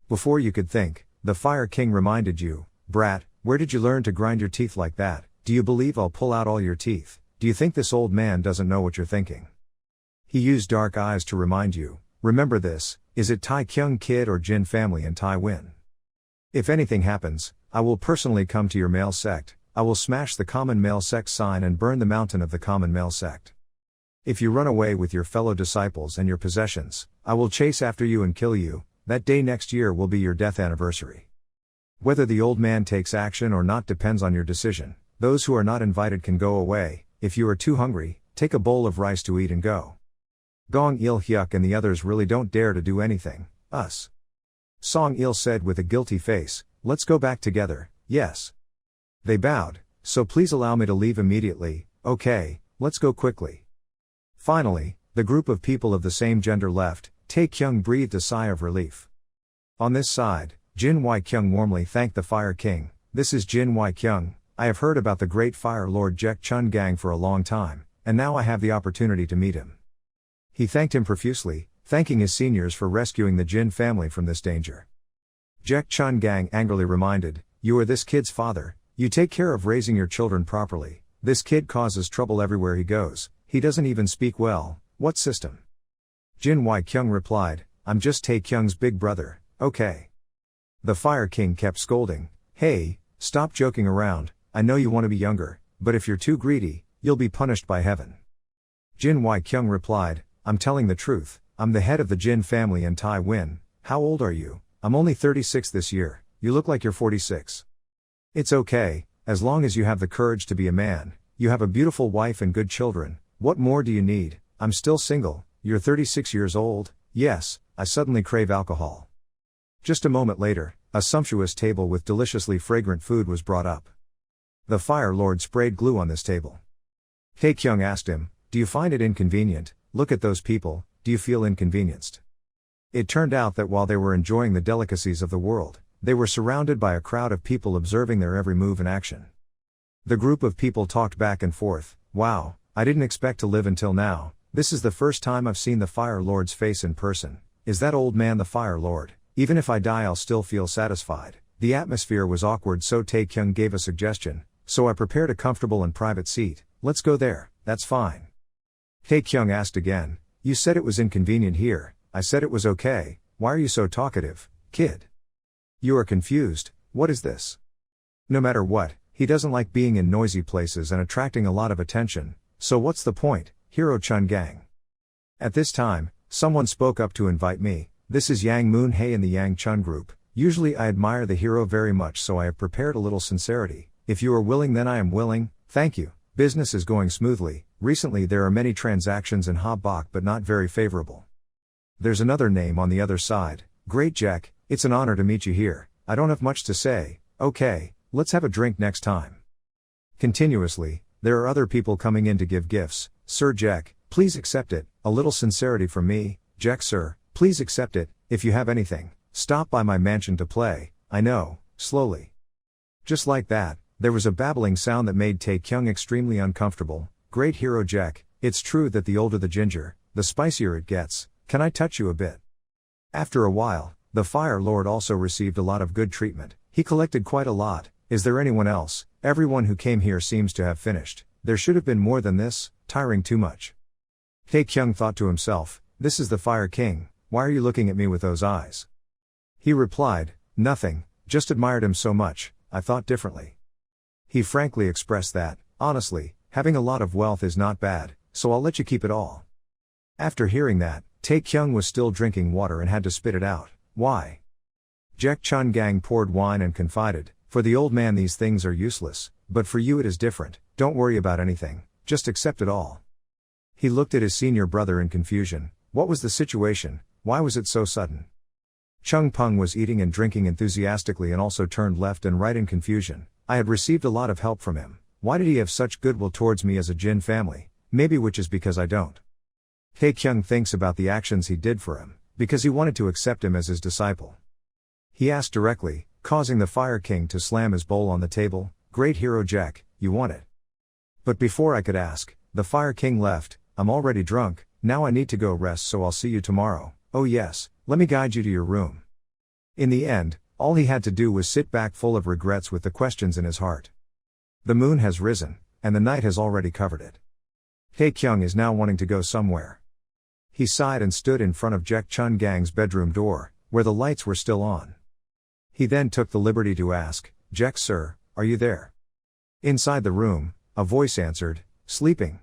Before you could think, the Fire King reminded you, brat, where did you learn to grind your teeth like that? Do you believe I'll pull out all your teeth? Do you think this old man doesn't know what you're thinking? He used dark eyes to remind you, remember this, is it Taekyung kid or Jin family in Taiwan? If anything happens, I will personally come to your male sect. I will smash the common male sect sign and burn the mountain of the common male sect. If you run away with your fellow disciples and your possessions, I will chase after you and kill you. That day next year will be your death anniversary. Whether the old man takes action or not depends on your decision. Those who are not invited can go away. If you are too hungry, take a bowl of rice to eat and go. Gong Il Hyuk and the others really don't dare to do anything. Us. Song Il said with a guilty face, let's go back together. Yes. They bowed, so please allow me to leave immediately. Okay, let's go quickly. Finally, the group of people of the same gender left. Taekyung breathed a sigh of relief. On this side, Jin Wai-kyung warmly thanked the Fire King. This is Jin Wai-kyung. I have heard about the great Fire Lord Jaek Chun Gang for a long time, and now I have the opportunity to meet him. He thanked him profusely, thanking his seniors for rescuing the Jin family from this danger. Jaek Chun Gang angrily reminded, you are this kid's father. You take care of raising your children properly. This kid causes trouble everywhere he goes, he doesn't even speak well. What system? Jin Wai-kyung replied, I'm just Tae-kyung's big brother, okay. The Fire King kept scolding, hey, stop joking around, I know you want to be younger, but if you're too greedy, you'll be punished by heaven. Jin Wai-kyung replied, I'm telling the truth, I'm the head of the Jin family in Tai Win. How old are you? I'm only 36 this year, you look like you're 46. It's okay, as long as you have the courage to be a man, you have a beautiful wife and good children, what more do you need? I'm still single, you're 36 years old, yes, I suddenly crave alcohol. Just a moment later, a sumptuous table with deliciously fragrant food was brought up. The Fire Lord sprayed glue on this table. Tae-kyung asked him, do you find it inconvenient? Look at those people, do you feel inconvenienced? It turned out that while they were enjoying the delicacies of the world, they were surrounded by a crowd of people observing their every move and action. The group of people talked back and forth, wow, I didn't expect to live until now, this is the first time I've seen the Fire Lord's face in person, is that old man the Fire Lord, even if I die I'll still feel satisfied. The atmosphere was awkward so Tae-kyung gave a suggestion, so I prepared a comfortable and private seat, let's go there, that's fine. Tae-kyung asked again, you said it was inconvenient here, I said it was okay, why are you so talkative, kid? You are confused, what is this? No matter what, he doesn't like being in noisy places and attracting a lot of attention, so what's the point, Hero Chun Gang? At this time, someone spoke up to invite me, this is Yang Moon-hae in the Yang Chun group, usually I admire the hero very much so I have prepared a little sincerity, if you are willing then I am willing, thank you, business is going smoothly, recently there are many transactions in Ha-bok but not very favorable. There's another name on the other side, Great Jack, it's an honor to meet you here, I don't have much to say, okay, let's have a drink next time. Continuously, there are other people coming in to give gifts, Sir Jack, please accept it, a little sincerity from me, Jack sir, please accept it, if you have anything, stop by my mansion to play, I know, slowly. Just like that, there was a babbling sound that made Tae-kyung extremely uncomfortable, great hero Jack, it's true that the older the ginger, the spicier it gets, can I touch you a bit? After a while, the Fire Lord also received a lot of good treatment, he collected quite a lot, is there anyone else? Everyone who came here seems to have finished, there should have been more than this, tiring too much. Tae-kyung thought to himself, this is the Fire King, why are you looking at me with those eyes? He replied, nothing, just admired him so much, I thought differently. He frankly expressed that, honestly, having a lot of wealth is not bad, so I'll let you keep it all. After hearing that, Tae-kyung was still drinking water and had to spit it out, why? Jack Chun Gang poured wine and confided, for the old man these things are useless, but for you it is different, don't worry about anything, just accept it all. He looked at his senior brother in confusion, what was the situation, why was it so sudden? Chung Peng was eating and drinking enthusiastically and also turned left and right in confusion, I had received a lot of help from him, why did he have such goodwill towards me as a Jin family, maybe which is because I don't. Tae-kyung thinks about the actions he did for him, because he wanted to accept him as his disciple. He asked directly, causing the Fire King to slam his bowl on the table, great hero Jack, you want it? But before I could ask, the Fire King left, I'm already drunk, now I need to go rest so I'll see you tomorrow, oh yes, let me guide you to your room. In the end, all he had to do was sit back full of regrets with the questions in his heart. The moon has risen, and the night has already covered it. Tae-kyung is now wanting to go somewhere. He sighed and stood in front of Jack Chun Gang's bedroom door, where the lights were still on. He then took the liberty to ask, Jack sir, are you there? Inside the room, a voice answered, sleeping.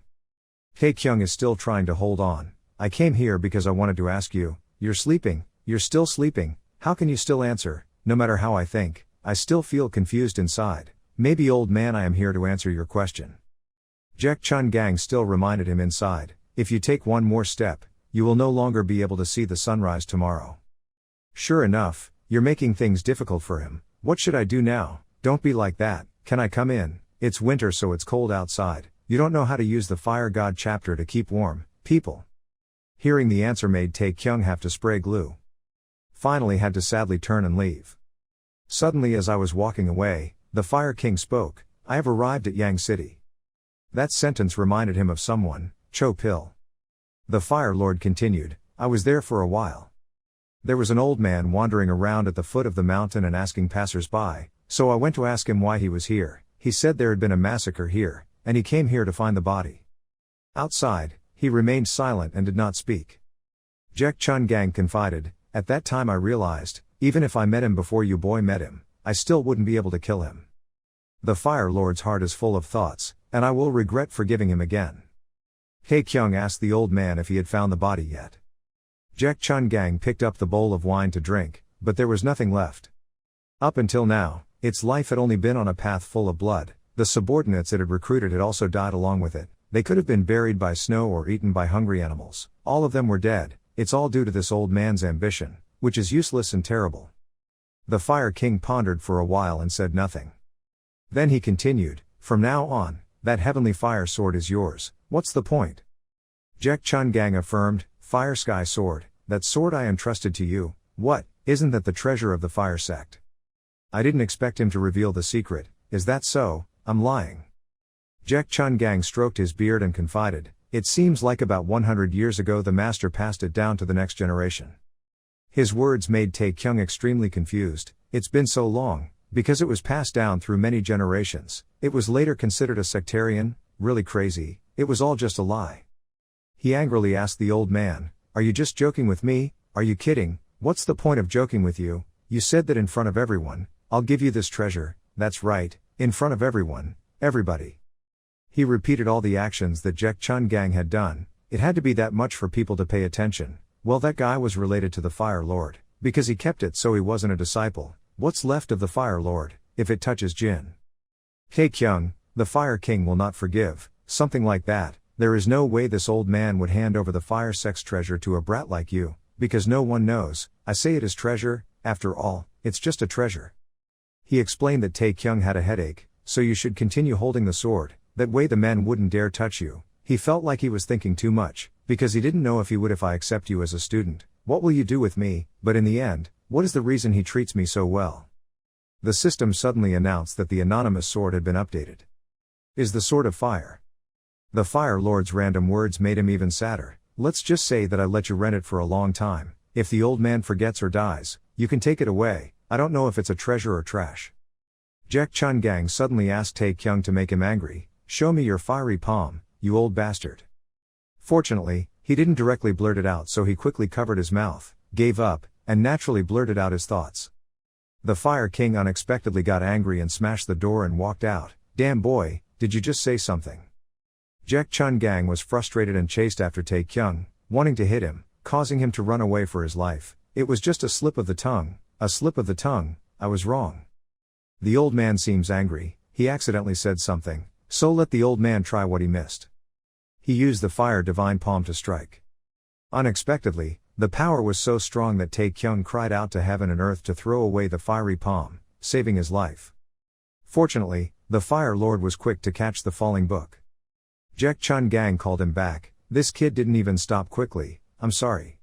Tae-kyung is still trying to hold on, I came here because I wanted to ask you, you're sleeping, you're still sleeping, how can you still answer, no matter how I think, I still feel confused inside, maybe old man I am here to answer your question. Jack Chun Gang still reminded him inside, if you take one more step, you will no longer be able to see the sunrise tomorrow. Sure enough, you're making things difficult for him, what should I do now, don't be like that, can I come in, it's winter so it's cold outside, you don't know how to use the Fire God chapter to keep warm, people. Hearing the answer made Tae-kyung have to spray glue. Finally had to sadly turn and leave. Suddenly as I was walking away, the Fire King spoke, I have arrived at Yang City. That sentence reminded him of someone, Cho Pil. The Fire Lord continued, I was there for a while. There was an old man wandering around at the foot of the mountain and asking passers-by, so I went to ask him why he was here. he said there had been a massacre here, and he came here to find the body. Outside, he remained silent and did not speak. Jack Chun Gang confided, "At that time I realized, even if I met him before you boy met him, I still wouldn't be able to kill him. The Fire Lord's heart is full of thoughts, and I will regret forgiving him again." Tae Kyung asked the old man if he had found the body yet. Jack Chun Gang picked up the bowl of wine to drink, but there was nothing left. Up until now, its life had only been on a path full of blood. The subordinates it had recruited had also died along with it. They could have been buried by snow or eaten by hungry animals. All of them were dead. It's all due to this old man's ambition, which is useless and terrible. The Fire King pondered for a while and said nothing. Then he continued, "From now on, that heavenly fire sword is yours. What's the point?" Jack Chun Gang affirmed, "Fire Sky Sword, that sword I entrusted to you. What, isn't that the treasure of the Fire Sect?" I didn't expect him to reveal the secret. Is that so? I'm lying. Jack Chun Gang stroked his beard and confided, "It seems like about 100 years ago the master passed it down to the next generation." His words made Tae Kyung extremely confused. It's been so long, because it was passed down through many generations. It was later considered a sectarian, really crazy, it was all just a lie. He angrily asked the old man, "Are you just joking with me? Are you kidding? What's the point of joking with you? You said that in front of everyone, I'll give you this treasure." "That's right, in front of everyone, everybody." He repeated all the actions that Jack Chun Gang had done. It had to be that much for people to pay attention. Well, that guy was related to the Fire Lord, because he kept it so he wasn't a disciple. What's left of the Fire Lord, if it touches Jin? Tae Kyung, the Fire King will not forgive, something like that. There is no way this old man would hand over the Fire Sect's treasure to a brat like you, because no one knows. I say it is treasure, after all, it's just a treasure. He explained that Tae Kyung had a headache, so you should continue holding the sword, that way the men wouldn't dare touch you. He felt like he was thinking too much, because he didn't know if he would if I accept you as a student. What will you do with me? But in the end, what is the reason he treats me so well? The system suddenly announced that the anonymous sword had been updated. Is the sword of fire. The Fire Lord's random words made him even sadder. Let's just say that I let you rent it for a long time. If the old man forgets or dies, you can take it away. I don't know if it's a treasure or trash. Jack Chun Gang suddenly asked Tae Kyung to make him angry. "Show me your fiery palm, you old bastard." Fortunately, he didn't directly blurt it out, so he quickly covered his mouth, gave up, and naturally blurted out his thoughts. The Fire King unexpectedly got angry and smashed the door and walked out. "Damn boy, did you just say something?" Jack Chun Gang was frustrated and chased after Tae Kyung, wanting to hit him, causing him to run away for his life. "It was just a slip of the tongue, a slip of the tongue, I was wrong." The old man seems angry. He accidentally said something, so let the old man try what he missed. He used the Fire Divine Palm to strike. Unexpectedly, the power was so strong that Tae Kyung cried out to heaven and earth to throw away the fiery palm, saving his life. Fortunately, the Fire Lord was quick to catch the falling book. Jack Chun Gang called him back. "This kid didn't even stop quickly, I'm sorry.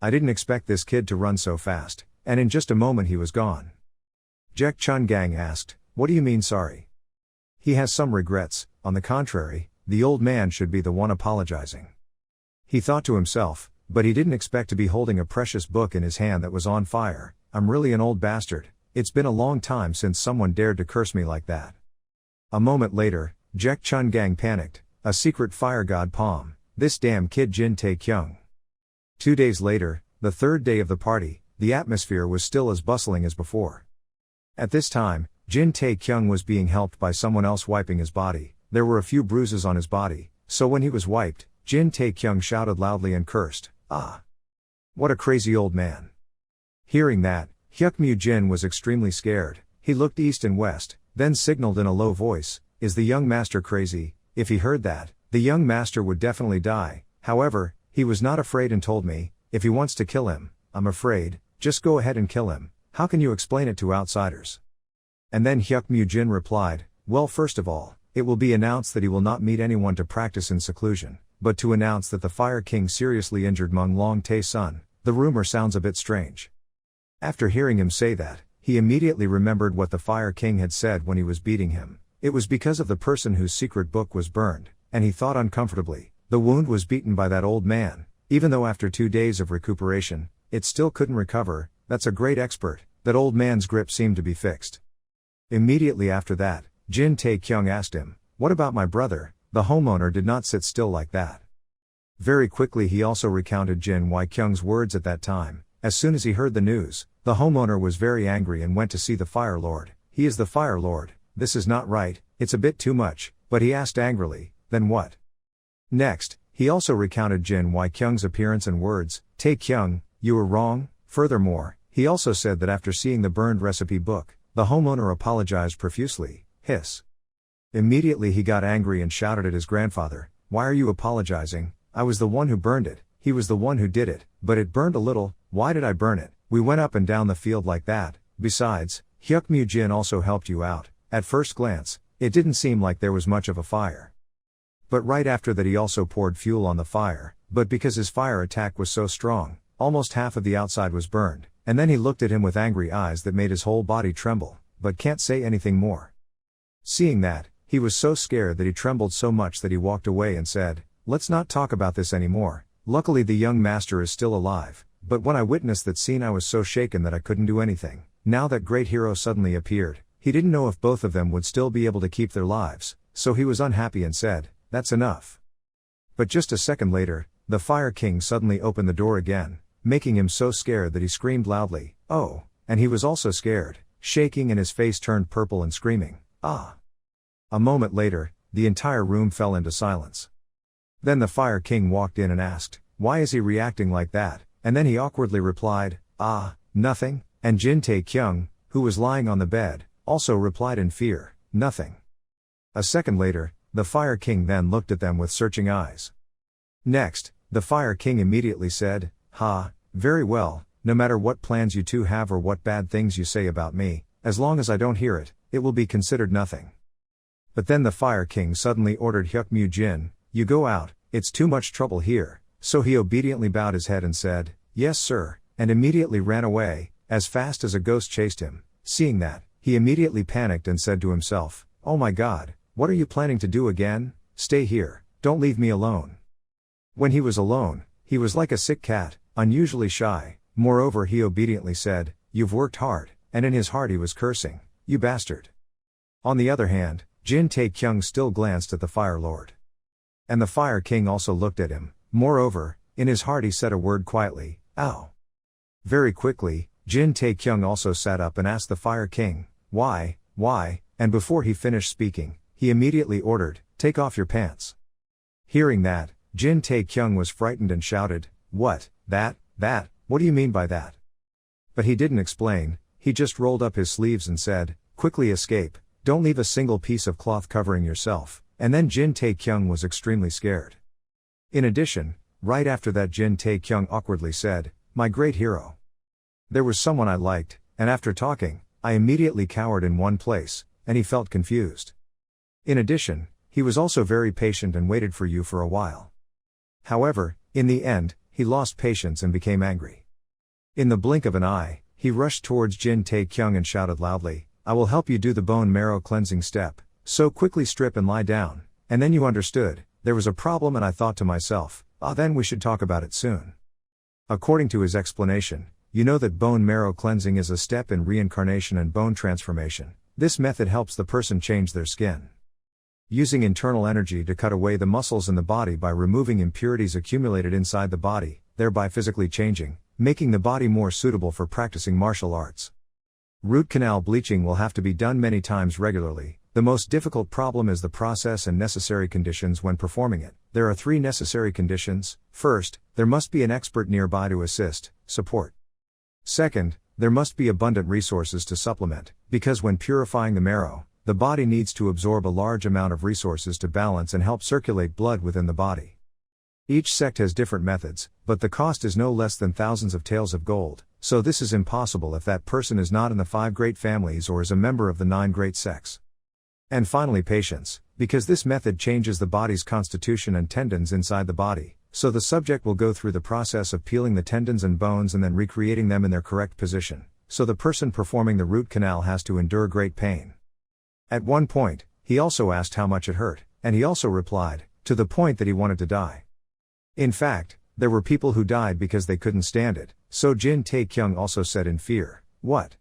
I didn't expect this kid to run so fast," and in just a moment he was gone. Jack Chun Gang asked, "What do you mean sorry?" He has some regrets. On the contrary, the old man should be the one apologizing. He thought to himself, but he didn't expect to be holding a precious book in his hand that was on fire. "I'm really an old bastard. It's been a long time since someone dared to curse me like that." A moment later, Jack Chun Gang panicked. A secret fire god palm. This damn kid Jin Tae Kyung. 2 days later, the third day of the party, the atmosphere was still as bustling as before. At this time, Jin Tae Kyung was being helped by someone else wiping his body. There were a few bruises on his body, so when he was wiped, Jin Tae Kyung shouted loudly and cursed, "Ah! What a crazy old man." Hearing that, Hyuk Mu Jin was extremely scared. He looked east and west, then signaled in a low voice, "Is the young master crazy?" If he heard that, the young master would definitely die. However, he was not afraid and told me, "If he wants to kill him, I'm afraid, just go ahead and kill him. How can you explain it to outsiders?" And then Hyuk Mu Jin replied, "Well, first of all, it will be announced that he will not meet anyone to practice in seclusion, but to announce that the Fire King seriously injured Mung Long Tae's son, the rumor sounds a bit strange." After hearing him say that, he immediately remembered what the Fire King had said when he was beating him. It was because of the person whose secret book was burned, and he thought uncomfortably, the wound was beaten by that old man, even though after 2 days of recuperation, it still couldn't recover. That's a great expert. That old man's grip seemed to be fixed. Immediately after that, Jin Tae-kyung asked him, "What about my brother?" The homeowner did not sit still like that. Very quickly he also recounted Jin Wai-kyung's words at that time. As soon as he heard the news, the homeowner was very angry and went to see the Fire Lord. "He is the Fire Lord. This is not right, it's a bit too much," but he asked angrily, "Then what?" Next, he also recounted Jin Wai-kyung's appearance and words. "Tae-kyung, you were wrong." Furthermore, he also said that after seeing the burned recipe book, the homeowner apologized profusely. Hiss. Immediately he got angry and shouted at his grandfather, "Why are you apologizing? I was the one who burned it, he was the one who did it, but it burned a little. Why did I burn it? We went up and down the field like that. Besides, Hyuk Jin also helped you out. At first glance, it didn't seem like there was much of a fire. But right after that he also poured fuel on the fire, but because his fire attack was so strong, almost half of the outside was burned, and then he looked at him with angry eyes that made his whole body tremble, but can't say anything more." Seeing that, he was so scared that he trembled so much that he walked away and said, "Let's not talk about this anymore." Luckily the young master is still alive, but when I witnessed that scene I was so shaken that I couldn't do anything. Now that great hero suddenly appeared, he didn't know if both of them would still be able to keep their lives, so he was unhappy and said, "That's enough." But just a second later, the Fire King suddenly opened the door again, making him so scared that he screamed loudly, "Oh!" And he was also scared, shaking and his face turned purple and screaming, "Ah!" A moment later, the entire room fell into silence. Then the Fire King walked in and asked, "Why is he reacting like that?" And then he awkwardly replied, "Ah, nothing." And Jin Tae-kyung, who was lying on the bed, also replied in fear, "Nothing." A second later, the Fire King then looked at them with searching eyes. Next, the Fire King immediately said, "Ha, very well, no matter what plans you two have or what bad things you say about me, as long as I don't hear it, it will be considered nothing." But then the Fire King suddenly ordered Hyuk Jin, "You go out, it's too much trouble here." So he obediently bowed his head and said, "Yes sir," and immediately ran away, as fast as a ghost chased him. Seeing that, he immediately panicked and said to himself, "Oh my God, what are you planning to do again? Stay here, don't leave me alone." When he was alone, he was like a sick cat, unusually shy. Moreover he obediently said, "You've worked hard," and in his heart he was cursing, "You bastard." On the other hand, Jin Tae-kyung still glanced at the Fire Lord. And the Fire King also looked at him. Moreover, in his heart he said a word quietly, "Ow." Very quickly, Jin Tae-kyung also sat up and asked the Fire King, Why? And before he finished speaking, he immediately ordered, "Take off your pants." Hearing that, Jin Tae-kyung was frightened and shouted, "What, that, what do you mean by that?" But he didn't explain, he just rolled up his sleeves and said, "Quickly escape, don't leave a single piece of cloth covering yourself." And then Jin Tae-kyung was extremely scared. In addition, right after that Jin Tae-kyung awkwardly said, "My great hero. There was someone I liked, and after talking, I immediately cowered in one place," and he felt confused. In addition, he was also very patient and waited for you for a while. However, in the end, he lost patience and became angry. In the blink of an eye, he rushed towards Jin Tae-kyung and shouted loudly, "I will help you do the bone marrow cleansing step, so quickly strip and lie down." And then you understood, there was a problem and I thought to myself, then we should talk about it soon. According to his explanation, you know that bone marrow cleansing is a step in reincarnation and bone transformation. This method helps the person change their skin, using internal energy to cut away the muscles in the body by removing impurities accumulated inside the body, thereby physically changing, making the body more suitable for practicing martial arts. Root canal bleaching will have to be done many times regularly. The most difficult problem is the process and necessary conditions when performing it. There are 3 necessary conditions. First, there must be an expert nearby to assist, support. Second, there must be abundant resources to supplement, because when purifying the marrow, the body needs to absorb a large amount of resources to balance and help circulate blood within the body. Each sect has different methods, but the cost is no less than thousands of taels of gold, so this is impossible if that person is not in the 5 great families or is a member of the 9 great sects. And finally patience, because this method changes the body's constitution and tendons inside the body, so the subject will go through the process of peeling the tendons and bones and then recreating them in their correct position, so the person performing the root canal has to endure great pain. At one point, he also asked how much it hurt, and he also replied, to the point that he wanted to die. In fact, there were people who died because they couldn't stand it, so Jin Tae-kyung also said in fear, "What?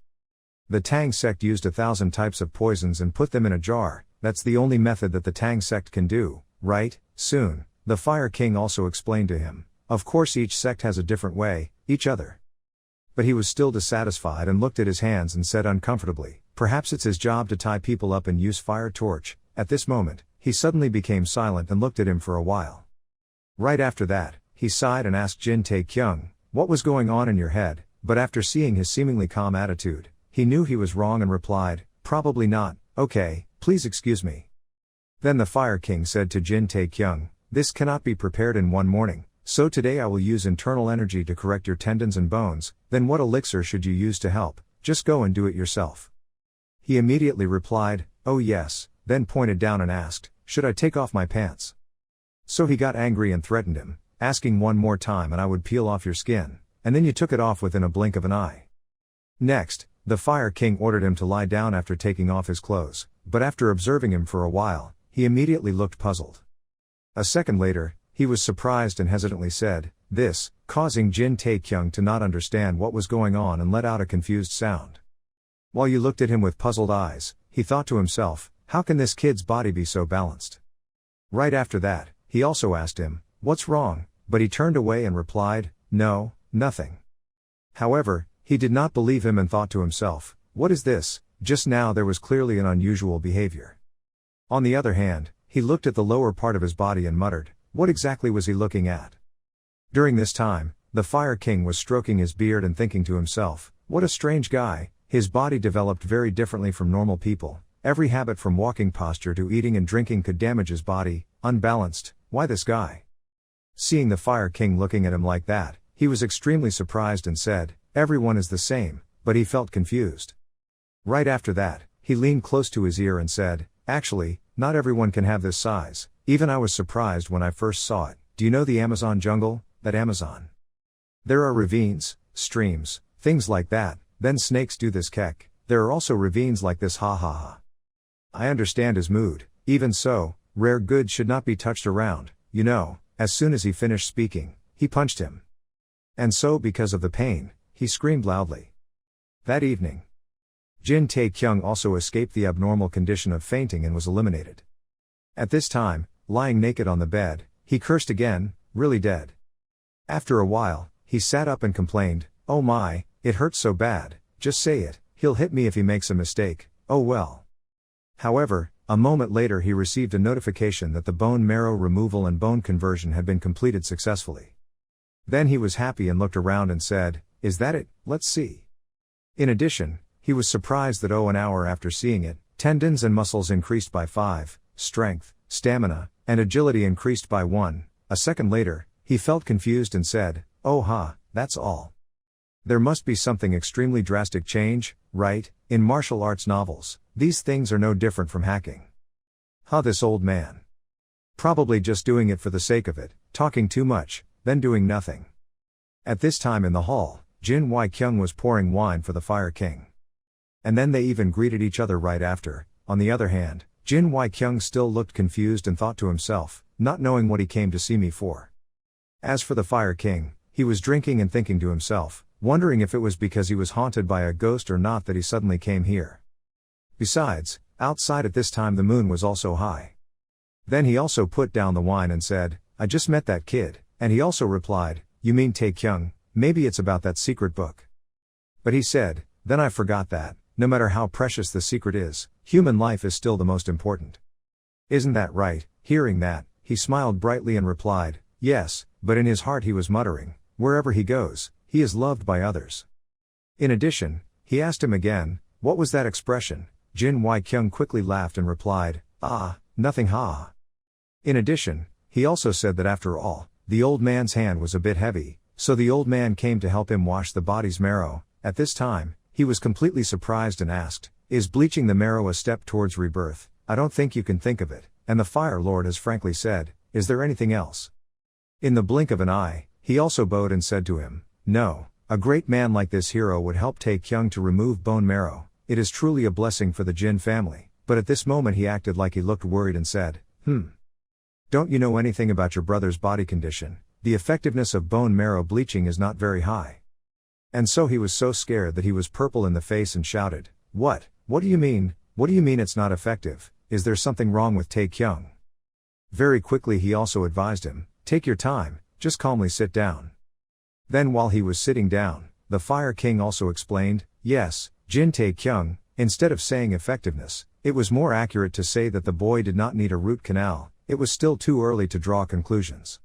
The Tang sect used 1,000 types of poisons and put them in a jar. That's the only method that the Tang sect can do, right? Soon, the Fire King also explained to him. Of course each sect has a different way, each other. But he was still dissatisfied and looked at his hands and said uncomfortably, perhaps it's his job to tie people up and use fire torch. At this moment, he suddenly became silent and looked at him for a while. Right after that, he sighed and asked Jin Tae-kyung, what was going on in your head? But after seeing his seemingly calm attitude, he knew he was wrong and replied, probably not. Okay, please excuse me. Then the Fire King said to Jin Tae-kyung, this cannot be prepared in one morning, so today I will use internal energy to correct your tendons and bones. Then what elixir should you use to help? Just go and do it yourself. He immediately replied, oh yes, then pointed down and asked, should I take off my pants? So he got angry and threatened him, asking one more time and I would peel off your skin, and then you took it off within a blink of an eye. Next, the Fire King ordered him to lie down after taking off his clothes, but after observing him for a while, he immediately looked puzzled. A second later, he was surprised and hesitantly said, this, causing Jin Tae-kyung to not understand what was going on and let out a confused sound. While you looked at him with puzzled eyes, he thought to himself, how can this kid's body be so balanced? Right after that, he also asked him, what's wrong? But he turned away and replied, no, nothing. However, he did not believe him and thought to himself, what is this? Just now there was clearly an unusual behavior. On the other hand, he looked at the lower part of his body and muttered, what exactly was he looking at? During this time, the Fire King was stroking his beard and thinking to himself, what a strange guy. His body developed very differently from normal people. Every habit from walking posture to eating and drinking could damage his body. Unbalanced. Why this guy? Seeing the Fire King looking at him like that, he was extremely surprised and said, everyone is the same, but he felt confused. Right after that, he leaned close to his ear and said, actually, not everyone can have this size. Even I was surprised when I first saw it. Do you know the Amazon jungle? That Amazon. There are ravines, streams, things like that. Then snakes do this kek. There are also ravines like this ha ha ha. I understand his mood. Even so, rare goods should not be touched around, you know. As soon as he finished speaking, he punched him. And so because of the pain, he screamed loudly. That evening, Jin Tae-kyung also escaped the abnormal condition of fainting and was eliminated. At this time, lying naked on the bed, he cursed again, really dead. After a while, he sat up and complained, oh my, it hurts so bad, just say it, he'll hit me if he makes a mistake, oh well. However, a moment later he received a notification that the bone marrow removal and bone conversion had been completed successfully. Then he was happy and looked around and said, is that it? Let's see. In addition, he was surprised that an hour after seeing it, tendons and muscles increased by 5, strength, stamina, and agility increased by 1. A second later, he felt confused and said, oh ha, that's all. There must be something extremely drastic change, right? In martial arts novels, these things are no different from hacking. This old man. Probably just doing it for the sake of it, talking too much, then doing nothing. At this time in the hall, Jin Wai-kyung was pouring wine for the Fire King. And then they even greeted each other right after. On the other hand, Jin Wai-kyung still looked confused and thought to himself, not knowing what he came to see me for. As for the Fire King, he was drinking and thinking to himself, wondering if it was because he was haunted by a ghost or not that he suddenly came here. Besides, outside at this time the moon was also high. Then he also put down the wine and said, I just met that kid, and he also replied, you mean Tae-kyung, maybe it's about that secret book. But he said, then I forgot that, no matter how precious the secret is, human life is still the most important. Isn't that right? Hearing that, he smiled brightly and replied, yes, but in his heart he was muttering, wherever he goes, he is loved by others. In addition, he asked him again, what was that expression? Jin Wai-kyung quickly laughed and replied, nothing ha. In addition, he also said that after all, the old man's hand was a bit heavy, so the old man came to help him wash the body's marrow. At this time, he was completely surprised and asked, is bleaching the marrow a step towards rebirth? I don't think you can think of it, and the Fire Lord has frankly said, is there anything else? In the blink of an eye, he also bowed and said to him, no, a great man like this hero would help Tae-kyung to remove bone marrow. It is truly a blessing for the Jin family. But at this moment he acted like he looked worried and said, don't you know anything about your brother's body condition? The effectiveness of bone marrow bleaching is not very high. And so he was so scared that he was purple in the face and shouted, What? What do you mean? What do you mean it's not effective? Is there something wrong with Tae-kyung? Very quickly he also advised him, take your time, just calmly sit down. Then while he was sitting down, the Fire King also explained, yes, Jin Tae-kyung, instead of saying effectiveness, it was more accurate to say that the boy did not need a root canal, it was still too early to draw conclusions.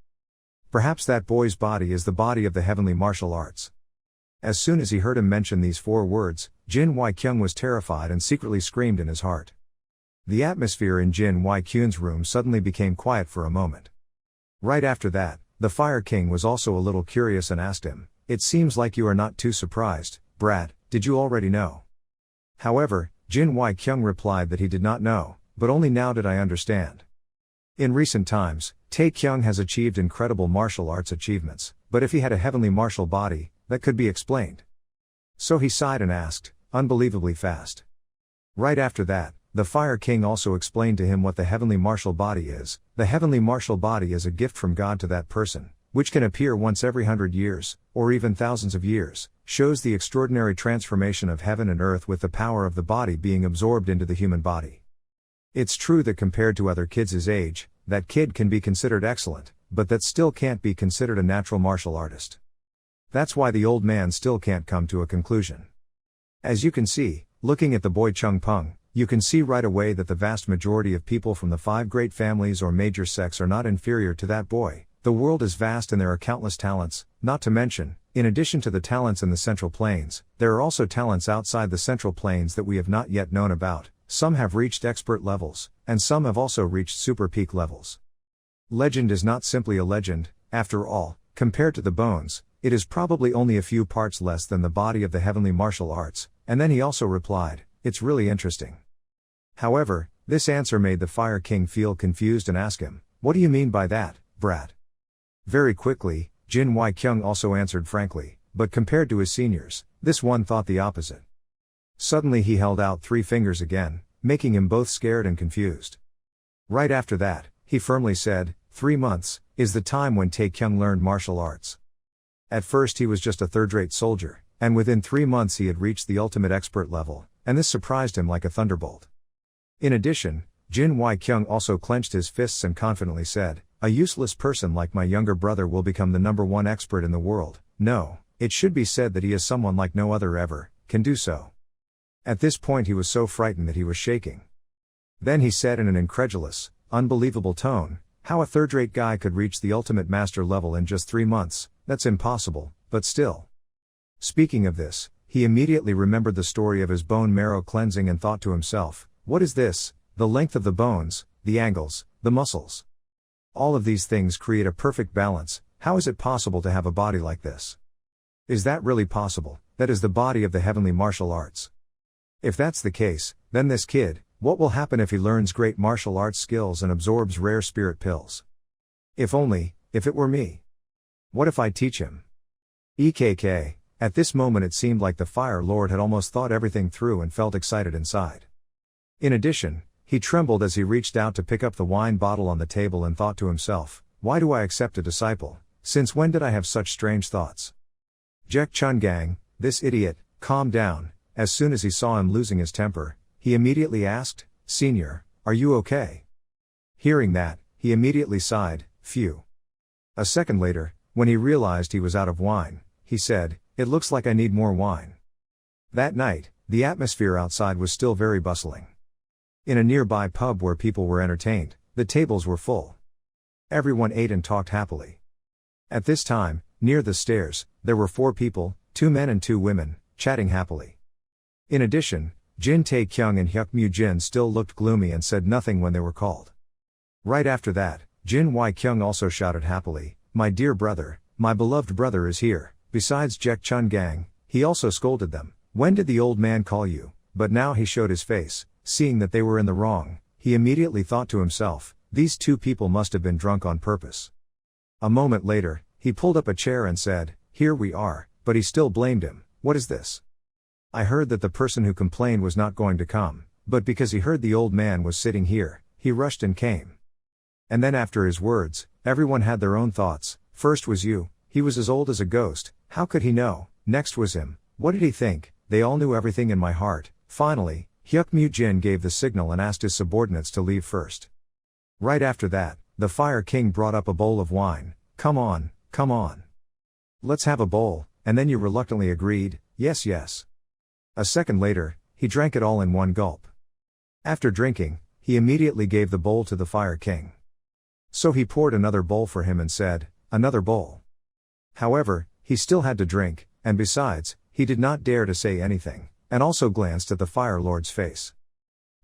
Perhaps that boy's body is the body of the heavenly martial arts. As soon as he heard him mention these 4 words, Jin Wai-kyung was terrified and secretly screamed in his heart. The atmosphere in Jin Wai-kyung's room suddenly became quiet for a moment. Right after that, the Fire King was also a little curious and asked him, it seems like you are not too surprised, Brat, did you already know? However, Jin Wai-kyung replied that he did not know, but only now did I understand. In recent times, Tae-kyung has achieved incredible martial arts achievements, but if he had a heavenly martial body, that could be explained. So he sighed and asked, unbelievably fast. Right after that, the Fire King also explained to him what the heavenly martial body is. The heavenly martial body is a gift from God to that person, which can appear once every 100 years, or even thousands of years, shows the extraordinary transformation of heaven and earth with the power of the body being absorbed into the human body. It's true that compared to other kids his age, that kid can be considered excellent, but that still can't be considered a natural martial artist. That's why the old man still can't come to a conclusion. As you can see, looking at the boy Chung Peng, you can see right away that the vast majority of people from the 5 great families or major sects are not inferior to that boy. The world is vast and there are countless talents, not to mention, in addition to the talents in the Central Plains, there are also talents outside the Central Plains that we have not yet known about. Some have reached expert levels, and some have also reached super peak levels. Legend is not simply a legend, after all, compared to the bones, it is probably only a few parts less than the body of the heavenly martial arts, and then he also replied, it's really interesting. However, this answer made the Fire King feel confused and ask him, what do you mean by that, Brat? Very quickly, Jin Wai-kyung also answered frankly, but compared to his seniors, this one thought the opposite. Suddenly he held out 3 fingers again, making him both scared and confused. Right after that, he firmly said, 3 months, is the time when Tae-kyung learned martial arts. At first he was just a third-rate soldier, and within 3 months he had reached the ultimate expert level, and this surprised him like a thunderbolt. In addition, Jin Wai-kyung also clenched his fists and confidently said, a useless person like my younger brother will become the #1 expert in the world. No, it should be said that he is someone like no other ever can do so. At this point he was so frightened that he was shaking. Then he said in an incredulous, unbelievable tone, how a third-rate guy could reach the ultimate master level in just 3 months, that's impossible, but still. Speaking of this, he immediately remembered the story of his bone marrow cleansing and thought to himself, what is this? The length of the bones, the angles, the muscles. All of these things create a perfect balance. How is it possible to have a body like this? Is that really possible? That is the body of the heavenly martial arts. If that's the case, then this kid, what will happen if he learns great martial arts skills and absorbs rare spirit pills? If it were me. What if I teach him? EKK, at this moment it seemed like the Fire Lord had almost thought everything through and felt excited inside. In addition, he trembled as he reached out to pick up the wine bottle on the table and thought to himself, why do I accept a disciple? Since when did I have such strange thoughts? Jaek Chun-gang, this idiot, calm down. As soon as he saw him losing his temper, he immediately asked, Senior, are you okay? Hearing that, he immediately sighed, phew. A second later, when he realized he was out of wine, he said, it looks like I need more wine. That night, the atmosphere outside was still very bustling. In a nearby pub where people were entertained, the tables were full. Everyone ate and talked happily. At this time, near the stairs, there were 4 people, 2 men and 2 women, chatting happily. In addition, Jin Tae-kyung and Hyuk Mu-jin still looked gloomy and said nothing when they were called. Right after that, Jin Wai-kyung also shouted happily, my dear brother, my beloved brother is here. Besides Jaek Chun-gang, he also scolded them, when did the old man call you? But now he showed his face. Seeing that they were in the wrong, he immediately thought to himself, these 2 people must have been drunk on purpose. A moment later, he pulled up a chair and said, here we are, but he still blamed him, what is this? I heard that the person who complained was not going to come, but because he heard the old man was sitting here, he rushed and came. And then after his words, everyone had their own thoughts. First was you, he was as old as a ghost, how could he know? Next was him, what did he think? They all knew everything in my heart. Finally, Hyuk Jin gave the signal and asked his subordinates to leave first. Right after that, the Fire King brought up a bowl of wine. Come on, come on. Let's have a bowl, and then you reluctantly agreed, yes yes. A second later, he drank it all in one gulp. After drinking, he immediately gave the bowl to the Fire King. So he poured another bowl for him and said, another bowl. However, he still had to drink, and besides, he did not dare to say anything, and also glanced at the Fire Lord's face.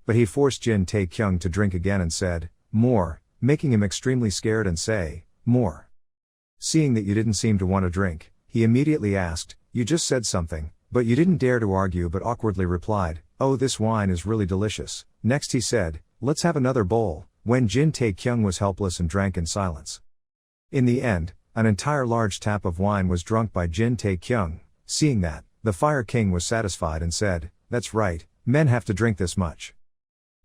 But he forced Jin Tae-kyung to drink again and said, more, making him extremely scared and say, more. Seeing that you didn't seem to want to drink, he immediately asked, you just said something, but you didn't dare to argue but awkwardly replied, oh this wine is really delicious. Next he said, let's have another bowl, when Jin Tae-kyung was helpless and drank in silence. In the end, an entire large tap of wine was drunk by Jin Tae-kyung. Seeing that, the Fire King was satisfied and said, that's right, men have to drink this much.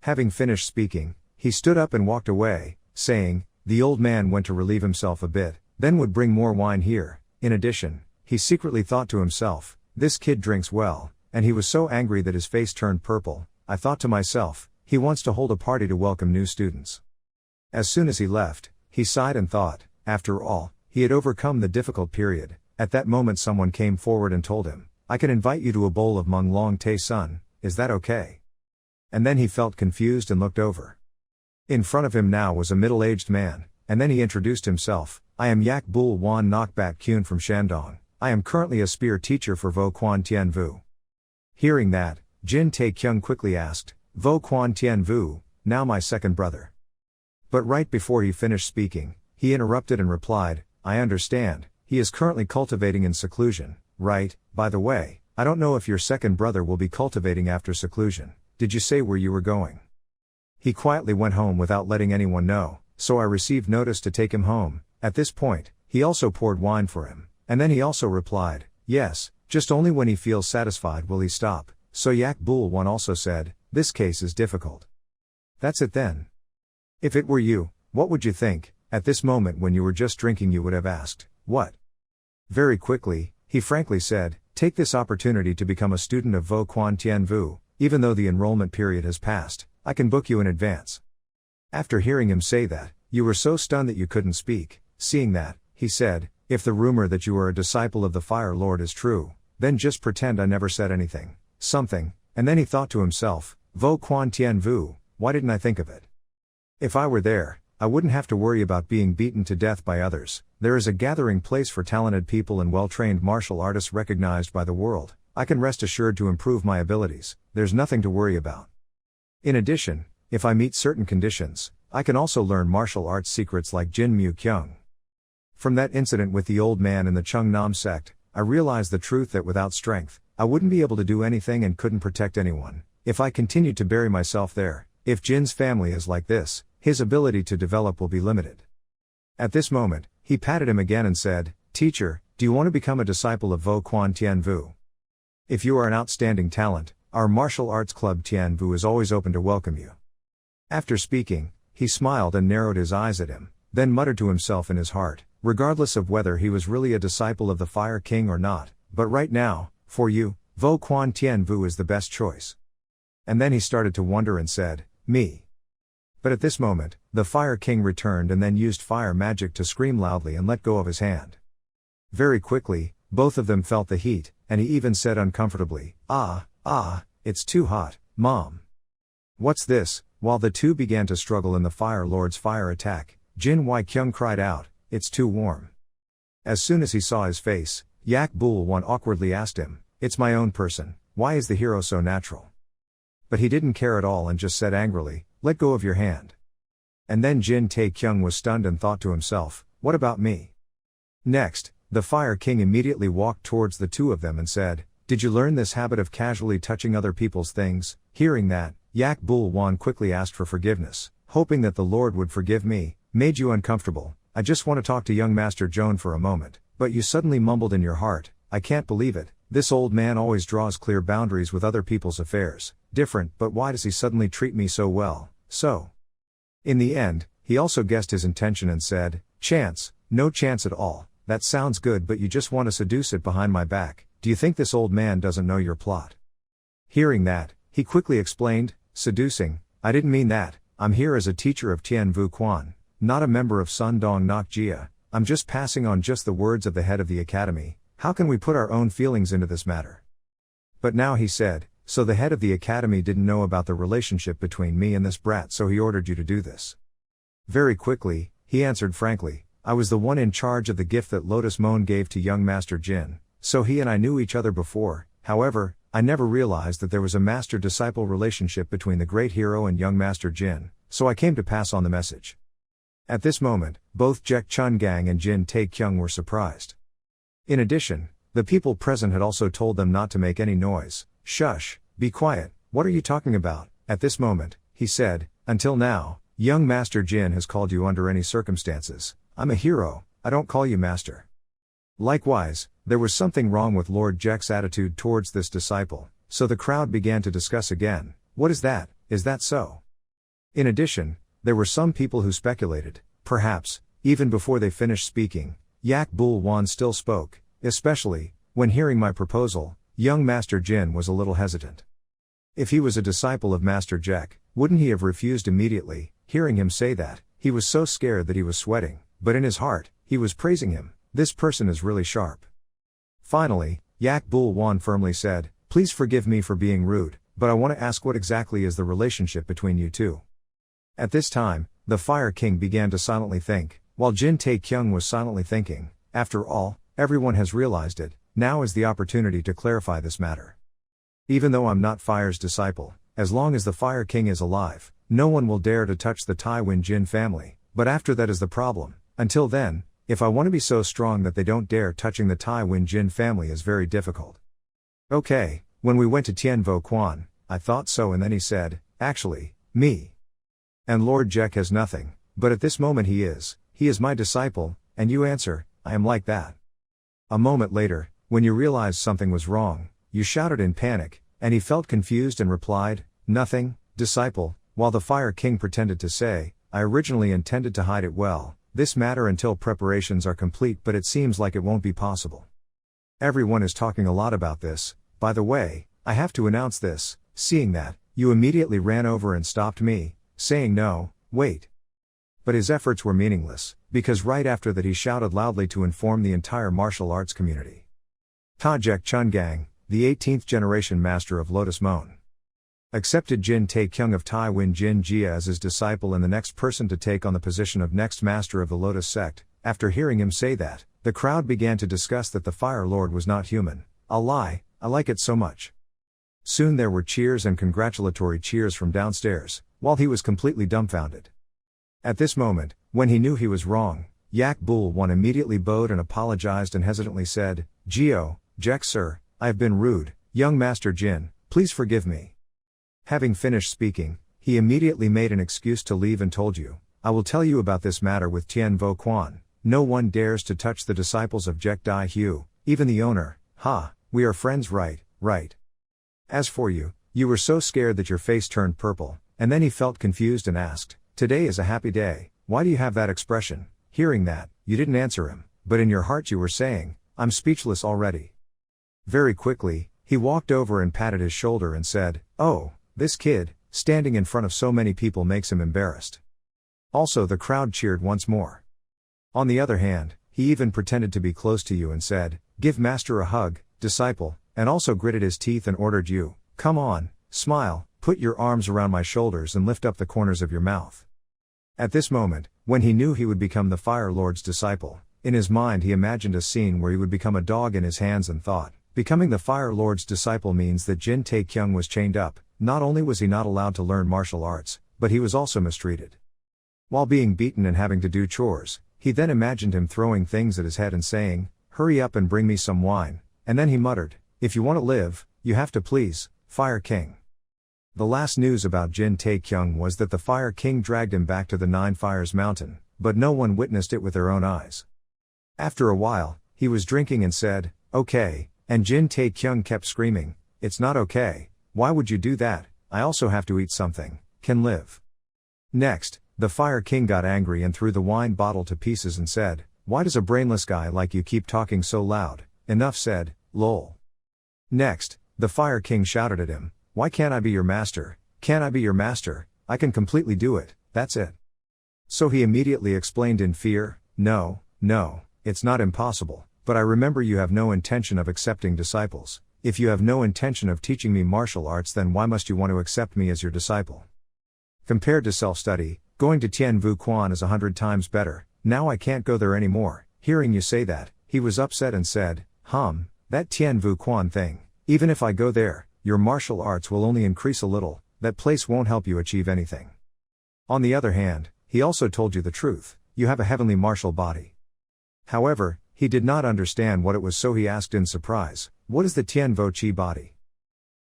Having finished speaking, he stood up and walked away, saying, the old man went to relieve himself a bit, then would bring more wine here. In addition, he secretly thought to himself, this kid drinks well, and he was so angry that his face turned purple. I thought to myself, he wants to hold a party to welcome new students. As soon as he left, he sighed and thought, after all, he had overcome the difficult period. At that moment someone came forward and told him, I can invite you to a bowl of mung long tae sun, is that okay? And then he felt confused and looked over. In front of him now was a middle-aged man, and then he introduced himself, I am Yak Bul Wan Nokbat Kyun from Shandong. I am currently a spear teacher for Vo Quan Tien Vu. Hearing that, Jin Tae-kyung quickly asked, Vo Quan Tien Vu, now my second brother. But right before he finished speaking, he interrupted and replied, I understand, he is currently cultivating in seclusion, right? By the way, I don't know if your second brother will be cultivating after seclusion. Did you say where you were going? He quietly went home without letting anyone know, so I received notice to take him home. At this point, he also poured wine for him, and then he also replied, yes, just only when he feels satisfied will he stop. So Yak Bul Wan also said, this case is difficult. That's it then. If it were you, what would you think? At this moment when you were just drinking you would have asked, what? Very quickly, he frankly said, take this opportunity to become a student of Vo Quan Tien Vu, even though the enrollment period has passed, I can book you in advance. After hearing him say that, you were so stunned that you couldn't speak. Seeing that, he said, if the rumor that you are a disciple of the Fire Lord is true, then just pretend I never said anything, something, and then he thought to himself, Vo Quan Tien Vu, why didn't I think of it? If I were there, I wouldn't have to worry about being beaten to death by others. There is a gathering place for talented people and well-trained martial artists recognized by the world. I can rest assured to improve my abilities, there's nothing to worry about. In addition, if I meet certain conditions, I can also learn martial arts secrets like Jin Mu Kyung. From that incident with the old man in the Chung Nam sect, I realized the truth that without strength, I wouldn't be able to do anything and couldn't protect anyone. If I continued to bury myself there, if Jin's family is like this, his ability to develop will be limited. At this moment, he patted him again and said, teacher, do you want to become a disciple of Vo Quan Tien Vu? If you are an outstanding talent, our martial arts club Tien Vu is always open to welcome you. After speaking, he smiled and narrowed his eyes at him, then muttered to himself in his heart, regardless of whether he was really a disciple of the Fire King or not, but right now, for you, Vo Quan Tien Vu is the best choice. And then he started to wonder and said, me. But at this moment, the Fire King returned and then used fire magic to scream loudly and let go of his hand. Very quickly, both of them felt the heat, and he even said uncomfortably, it's too hot, Mom. What's this? While the two began to struggle in the Fire Lord's fire attack, Jin Wai Kyung cried out, it's too warm. As soon as he saw his face, Yak Bul Wan awkwardly asked him, it's my own person, why is the hero so natural? But he didn't care at all and just said angrily, let go of your hand. And then Jin Tae-kyung was stunned and thought to himself, what about me? Next, the Fire King immediately walked towards the two of them and said, did you learn this habit of casually touching other people's things? Hearing that, Yak Bul Wan quickly asked for forgiveness, hoping that the Lord would forgive me. Made you uncomfortable. I just want to talk to young Master Joan for a moment, but you suddenly mumbled in your heart, I can't believe it, this old man always draws clear boundaries with other people's affairs. Different, but why does he suddenly treat me so well? So. In the end, he also guessed his intention and said, chance, no chance at all, that sounds good but you just want to seduce it behind my back, do you think this old man doesn't know your plot? Hearing that, He quickly explained, seducing, I didn't mean that, I'm here as a teacher of Tian Vu Quan, not a member of Sun Dong Nok Jia, I'm just passing on just the words of the head of the academy, how can we put our own feelings into this matter? But now he said, so the head of the academy didn't know about the relationship between me and this brat, so he ordered you to do this. Very quickly, he answered frankly, I was the one in charge of the gift that Lotus Moan gave to young Master Jin, so he and I knew each other before, however, I never realized that there was a master-disciple relationship between the great hero and young Master Jin, so I came to pass on the message. At this moment, both Jek Chun Gang and Jin Tae-kyung were surprised. In addition, the people present had also told them not to make any noise. Shush, be quiet, what are you talking about? At this moment, he said, until now, young Master Jin has called you under any circumstances. I'm a hero, I don't call you master. Likewise, there was something wrong with Lord Jek's attitude towards this disciple, so the crowd began to discuss again, what is that so? In addition, there were some people who speculated, perhaps, even before they finished speaking, Yak Bul Wan still spoke, especially, when hearing my proposal, young Master Jin was a little hesitant. If he was a disciple of Master Jek, wouldn't he have refused immediately? Hearing him say that, he was so scared that he was sweating, but in his heart, he was praising him, this person is really sharp. Finally, Yak Bul Wan firmly said, please forgive me for being rude, but I want to ask what exactly is the relationship between you two? At this time, the Fire King began to silently think, while Jin Tae-kyung was silently thinking, after all, everyone has realized it, now is the opportunity to clarify this matter. Even though I'm not Fire's disciple, as long as the Fire King is alive, no one will dare to touch the Tai Win Jin family, but after that is the problem. Until then, if I want to be so strong that they don't dare touching the Tai Win Jin family is very difficult. Okay, when we went to Tien Vo Quan, I thought so, and then he said, actually, me. And Lord Jek has nothing, but at this moment he is my disciple, and you answer, I am like that. A moment later, when you realized something was wrong, you shouted in panic, and he felt confused and replied, nothing, disciple, while the Fire King pretended to say, I originally intended to hide it well, this matter until preparations are complete, but it seems like it won't be possible. Everyone is talking a lot about this, by the way, I have to announce this, seeing that, you immediately ran over and stopped me, saying no, wait. But his efforts were meaningless, because right after that he shouted loudly to inform the entire martial arts community. Ta Jek Chun Gang, the 18th generation master of Lotus Moan, accepted Jin Tae-kyung of Tai Win Jin Jia as his disciple and the next person to take on the position of next master of the Lotus sect. After hearing him say that, the crowd began to discuss that the Fire Lord was not human. I'll lie, I like it so much. Soon there were cheers and congratulatory cheers from downstairs, while he was completely dumbfounded. At this moment, when he knew he was wrong, Yak Bul Wan immediately bowed and apologized and hesitantly said, Geo, Jek sir, I have been rude, young Master Jin, please forgive me. Having finished speaking, he immediately made an excuse to leave and told you, I will tell you about this matter with Tien Vo Quan, no one dares to touch the disciples of Jek Dai Hu, even the owner, we are friends right. As for you, you were so scared that your face turned purple, and then he felt confused and asked, today is a happy day, why do you have that expression? Hearing that, you didn't answer him, but in your heart you were saying, I'm speechless already. Very quickly, he walked over and patted his shoulder and said, oh, this kid, standing in front of so many people makes him embarrassed. Also the crowd cheered once more. On the other hand, he even pretended to be close to you and said, give Master a hug, disciple, and also gritted his teeth and ordered you, come on, smile, put your arms around my shoulders and lift up the corners of your mouth. At this moment, when he knew he would become the Fire Lord's disciple, in his mind he imagined a scene where he would become a dog in his hands and thought, becoming the Fire Lord's disciple means that Jin Tae-kyung was chained up, not only was he not allowed to learn martial arts, but he was also mistreated. While being beaten and having to do chores, he then imagined him throwing things at his head and saying, hurry up and bring me some wine, and then he muttered, if you want to live, you have to please, Fire King. The last news about Jin Tae-kyung was that the Fire King dragged him back to the Nine Fires Mountain, but no one witnessed it with their own eyes. After a while, he was drinking and said, okay, and Jin Tae-kyung kept screaming, it's not okay, why would you do that, I also have to eat something, can live. Next, the Fire King got angry and threw the wine bottle to pieces and said, why does a brainless guy like you keep talking so loud, enough said, lol. Next, the Fire King shouted at him, why can't I be your master? Can't I be your master? I can completely do it, that's it. So he immediately explained in fear, no, it's not impossible, but I remember you have no intention of accepting disciples. If you have no intention of teaching me martial arts, then why must you want to accept me as your disciple? Compared to self-study, going to Tien Vu Quan is 100 times better. Now I can't go there anymore. Hearing you say that, he was upset and said, that Tien Vu Quan thing. Even if I go there, your martial arts will only increase a little, that place won't help you achieve anything. On the other hand, he also told you the truth, you have a heavenly martial body. However, he did not understand what it was, so he asked in surprise, what is the Tien Vo Chi body?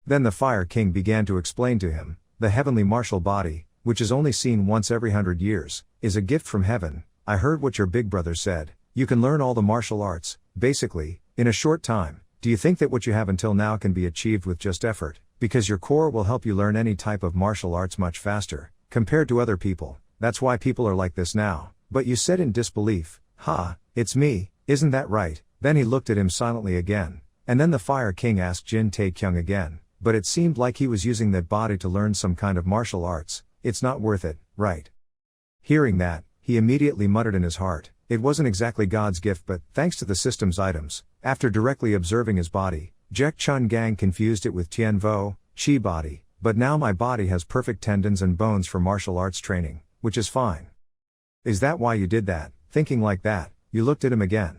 Then the Fire King began to explain to him, the heavenly martial body, which is only seen once every 100 years, is a gift from heaven. I heard what your big brother said, you can learn all the martial arts, basically, in a short time. Do you think that what you have until now can be achieved with just effort? Because your core will help you learn any type of martial arts much faster, compared to other people. That's why people are like this now. But you said in disbelief, it's me, isn't that right? Then he looked at him silently again. And then the Fire King asked Jin Tae-kyung again, but it seemed like he was using that body to learn some kind of martial arts. It's not worth it, right? Hearing that, he immediately muttered in his heart, it wasn't exactly God's gift, but thanks to the system's items. After directly observing his body, Jek Chun Gang confused it with Tien Vo Chi body, but now my body has perfect tendons and bones for martial arts training, which is fine. Is that why you did that? Thinking like that, you looked at him again.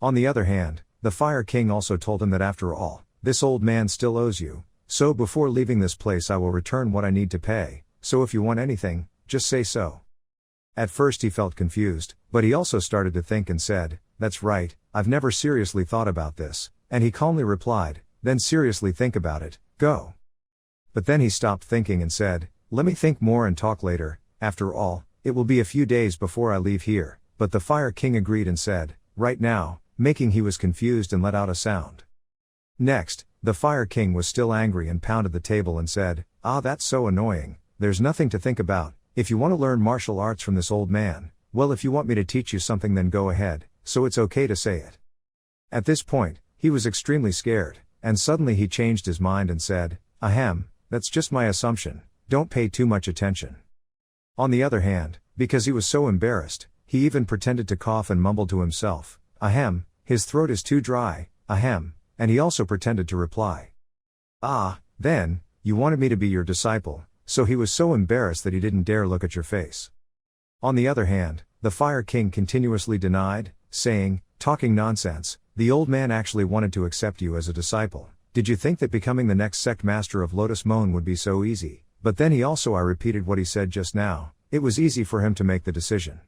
On the other hand, the Fire King also told him that after all, this old man still owes you, so before leaving this place I will return what I need to pay, so if you want anything, just say so. At first he felt confused, but he also started to think and said, that's right, I've never seriously thought about this, and he calmly replied, then seriously think about it, go. But then he stopped thinking and said, let me think more and talk later, after all, it will be a few days before I leave here, but the Fire King agreed and said, right now, making he was confused and let out a sound. Next, the Fire King was still angry and pounded the table and said, that's so annoying, there's nothing to think about. If you want to learn martial arts from this old man, well, if you want me to teach you something then go ahead, so it's okay to say it. At this point, he was extremely scared, and suddenly he changed his mind and said, that's just my assumption, don't pay too much attention. On the other hand, because he was so embarrassed, he even pretended to cough and mumbled to himself, his throat is too dry, and he also pretended to reply. Then, you wanted me to be your disciple. So he was so embarrassed that he didn't dare look at your face. On the other hand, the Fire King continuously denied, saying, talking nonsense, the old man actually wanted to accept you as a disciple. Did you think that becoming the next sect master of Lotus Moon would be so easy? But then I repeated what he said just now, it was easy for him to make the decision.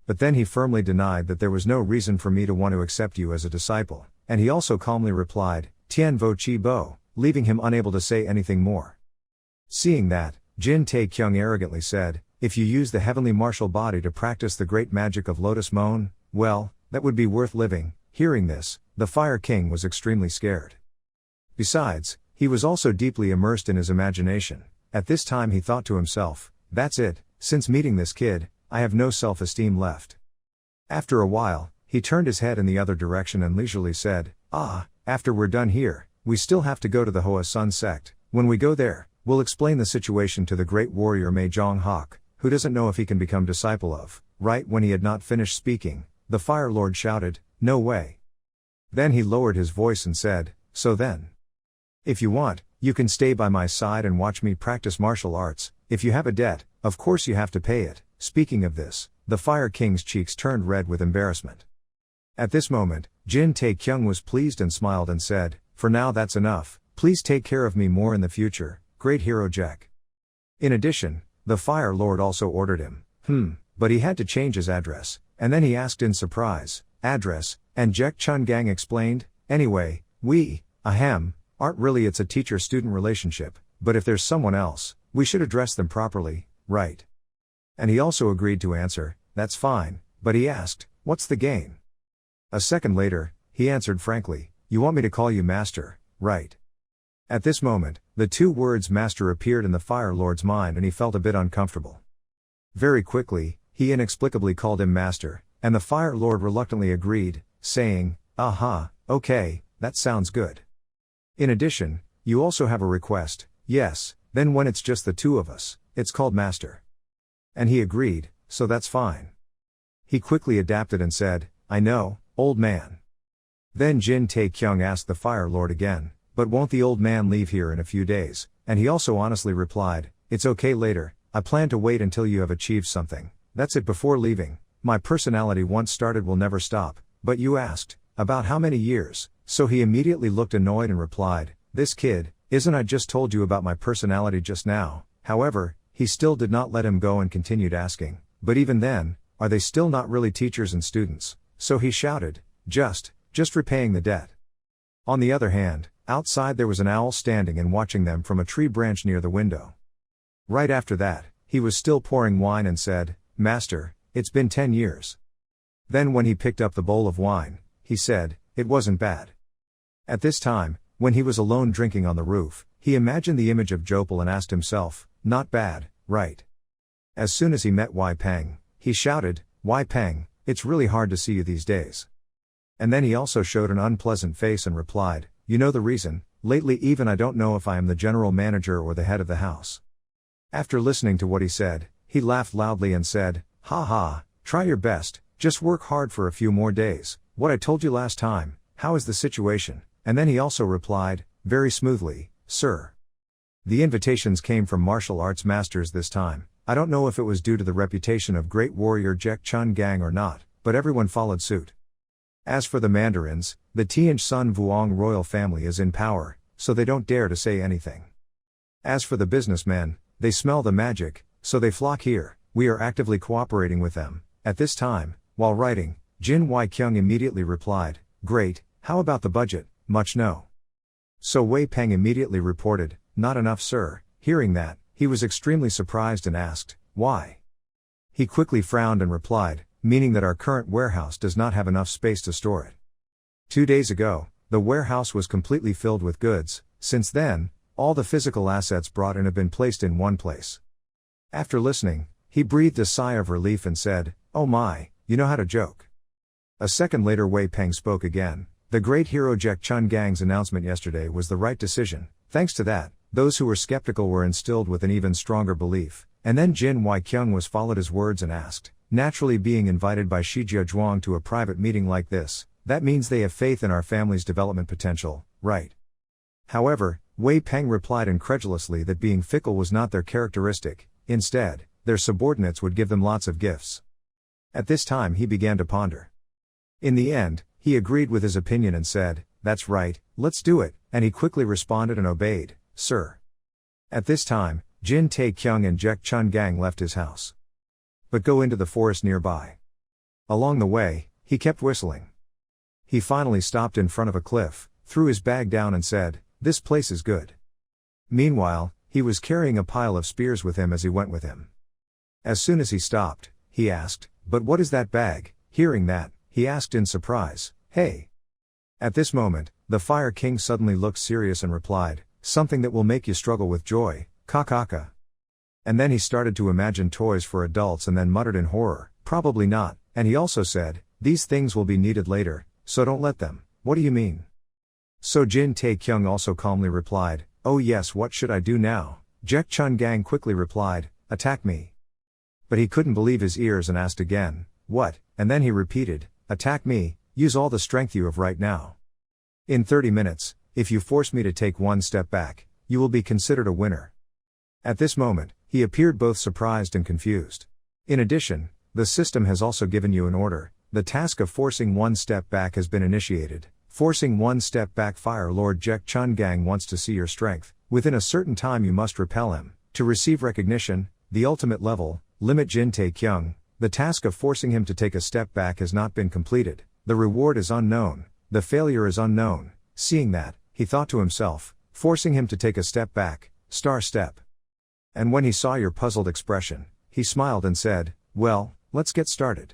But then he firmly denied that there was no reason for me to want to accept you as a disciple, and he also calmly replied, Tien Vo Chi Bo, leaving him unable to say anything more. Seeing that, Jin Tae-kyung arrogantly said, if you use the heavenly martial body to practice the great magic of Lotus Moon, well, that would be worth living. Hearing this, the Fire King was extremely scared. Besides, he was also deeply immersed in his imagination. At this time he thought to himself, that's it, since meeting this kid, I have no self-esteem left. After a while, he turned his head in the other direction and leisurely said, after we're done here, we still have to go to the Hoa Sun sect. When we go there, we'll explain the situation to the great warrior Mei Jong Hak, who doesn't know if he can become disciple of. Right when he had not finished speaking, the Fire Lord shouted, no way. Then he lowered his voice and said, so then, if you want, you can stay by my side and watch me practice martial arts. If you have a debt, of course you have to pay it. Speaking of this, the Fire King's cheeks turned red with embarrassment. At this moment, Jin Tae-kyung was pleased and smiled and said, for now that's enough, please take care of me more in the future. Great hero Jack. In addition, the Fire Lord also ordered him, but he had to change his address, and then he asked in surprise, address, and Jack Chun Gang explained, anyway, we, aren't really, it's a teacher-student relationship, but if there's someone else, we should address them properly, right? And he also agreed to answer, that's fine, but he asked, what's the gain? A second later, he answered frankly, you want me to call you master, right? At this moment, the two words master appeared in the Fire Lord's mind and he felt a bit uncomfortable. Very quickly, he inexplicably called him master, and the Fire Lord reluctantly agreed, saying, okay, that sounds good. In addition, you also have a request. Yes, then when it's just the two of us, it's called Master. And he agreed, so that's fine. He quickly adapted and said, I know, old man. Then Jin Tae-kyung asked the Fire Lord again, but won't the old man leave here in a few days? And he also honestly replied, it's okay later, I plan to wait until you have achieved something. That's it before leaving. My personality once started will never stop. But you asked, about how many years? So he immediately looked annoyed and replied, this kid, isn't I just told you about my personality just now? However, he still did not let him go and continued asking, but even then, are they still not really teachers and students? So he shouted, just repaying the debt. On the other hand, outside there was an owl standing and watching them from a tree branch near the window. Right after that, he was still pouring wine and said, Master, it's been 10 years. Then when he picked up the bowl of wine, he said, it wasn't bad. At this time, when he was alone drinking on the roof, he imagined the image of Jopal and asked himself, not bad, right? As soon as he met Wei Peng, he shouted, Wei Peng, it's really hard to see you these days. And then he also showed an unpleasant face and replied, you know the reason, lately even I don't know if I am the general manager or the head of the house. After listening to what he said, he laughed loudly and said, ha ha, try your best, just work hard for a few more days, what I told you last time, how is the situation? And then he also replied, very smoothly, sir. The invitations came from martial arts masters this time. I don't know if it was due to the reputation of great warrior Jek Chun Gang or not, but everyone followed suit. As for the mandarins, the Tianj Sun Vuong royal family is in power, so they don't dare to say anything. As for the businessmen, they smell the magic, so they flock here. We are actively cooperating with them. At this time, while writing, Jin Wai-kyung immediately replied, great, how about the budget? Much no. So Wei Peng immediately reported, not enough sir. Hearing that, he was extremely surprised and asked, why? He quickly frowned and replied, meaning that our current warehouse does not have enough space to store it. 2 days ago, the warehouse was completely filled with goods. Since then, all the physical assets brought in have been placed in one place. After listening, he breathed a sigh of relief and said, oh my, you know how to joke. A second later Wei Peng spoke again, the great hero Jek Chun Gang's announcement yesterday was the right decision. Thanks to that, those who were skeptical were instilled with an even stronger belief. And then Jin Wai-kyung was followed his words and asked, naturally being invited by Shijia Zhuang to a private meeting like this, that means they have faith in our family's development potential, right? However, Wei Peng replied incredulously that being fickle was not their characteristic, instead, their subordinates would give them lots of gifts. At this time he began to ponder. In the end, he agreed with his opinion and said, that's right, let's do it, and he quickly responded and obeyed, sir. At this time, Jin Tae-kyung and Jek Chun Gang left his house. But go into the forest nearby. Along the way, he kept whistling. He finally stopped in front of a cliff, threw his bag down and said, this place is good. Meanwhile, he was carrying a pile of spears with him as he went with him. As soon as he stopped, he asked, but what is that bag? Hearing that, he asked in surprise, hey. At this moment, the Fire King suddenly looked serious and replied, something that will make you struggle with joy, ka. And then he started to imagine toys for adults and then muttered in horror, probably not, and he also said, these things will be needed later, so don't let them. What do you mean? So Jin Tae-kyung also calmly replied, oh yes, what should I do now? Jek Chun Gang quickly replied, attack me. But he couldn't believe his ears and asked again, what? And then he repeated, attack me, use all the strength you have right now. In 30 minutes, if you force me to take one step back, you will be considered a winner. At this moment, he appeared both surprised and confused. In addition, the system has also given you an order. The task of forcing one step back has been initiated. Forcing one step back, Fire Lord Jek Chun Gang wants to see your strength. Within a certain time you must repel him. To receive recognition, the ultimate level, limit Jin Tae-kyung. The task of forcing him to take a step back has not been completed. The reward is unknown. The failure is unknown. Seeing that, he thought to himself, forcing him to take a step back, star step. And when he saw your puzzled expression, he smiled and said, well, let's get started.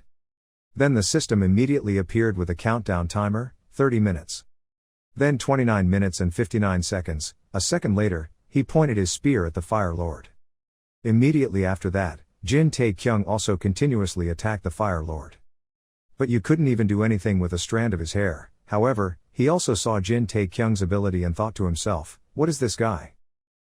Then the system immediately appeared with a countdown timer, 30 minutes. Then 29 minutes and 59 seconds, a second later, he pointed his spear at the Fire Lord. Immediately after that, Jin Tae-kyung also continuously attacked the Fire Lord. But you couldn't even do anything with a strand of his hair. However, he also saw Jin Tae-kyung's ability and thought to himself, what is this guy?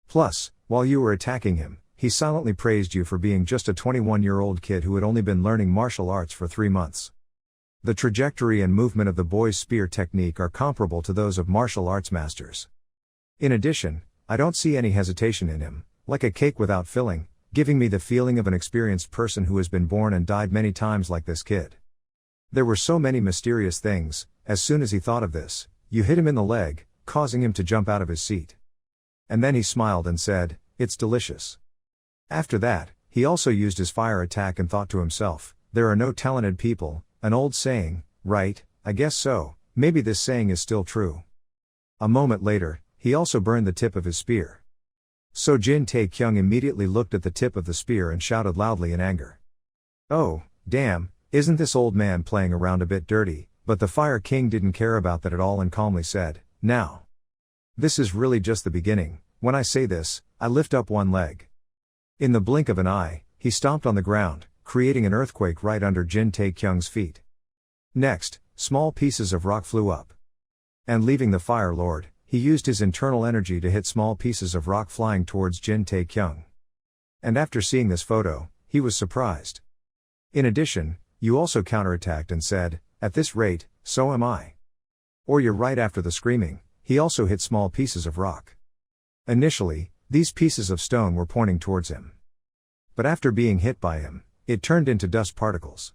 Plus, while you were attacking him, he silently praised you for being just a 21-year-old kid who had only been learning martial arts for 3 months. The trajectory and movement of the boy's spear technique are comparable to those of martial arts masters. In addition, I don't see any hesitation in him, like a cake without filling, giving me the feeling of an experienced person who has been born and died many times like this kid. There were so many mysterious things. As soon as he thought of this, you hit him in the leg, causing him to jump out of his seat. And then he smiled and said, "It's delicious." After that, he also used his fire attack and thought to himself, "There are no talented people," an old saying, right? I guess so, maybe this saying is still true. A moment later, he also burned the tip of his spear. So Jin Tae-kyung immediately looked at the tip of the spear and shouted loudly in anger. "Oh, damn, isn't this old man playing around a bit dirty?" But the Fire King didn't care about that at all and calmly said, "Now. This is really just the beginning. When I say this, I lift up one leg." In the blink of an eye, he stomped on the ground, creating an earthquake right under Jin Tae-kyung's feet. Next, small pieces of rock flew up. And leaving the Fire Lord, he used his internal energy to hit small pieces of rock flying towards Jin Tae-kyung. And after seeing this photo, he was surprised. In addition, you also counterattacked and said, "At this rate, so am I." Or you're right. After the screaming, he also hit small pieces of rock. Initially, these pieces of stone were pointing towards him. But after being hit by him, it turned into dust particles.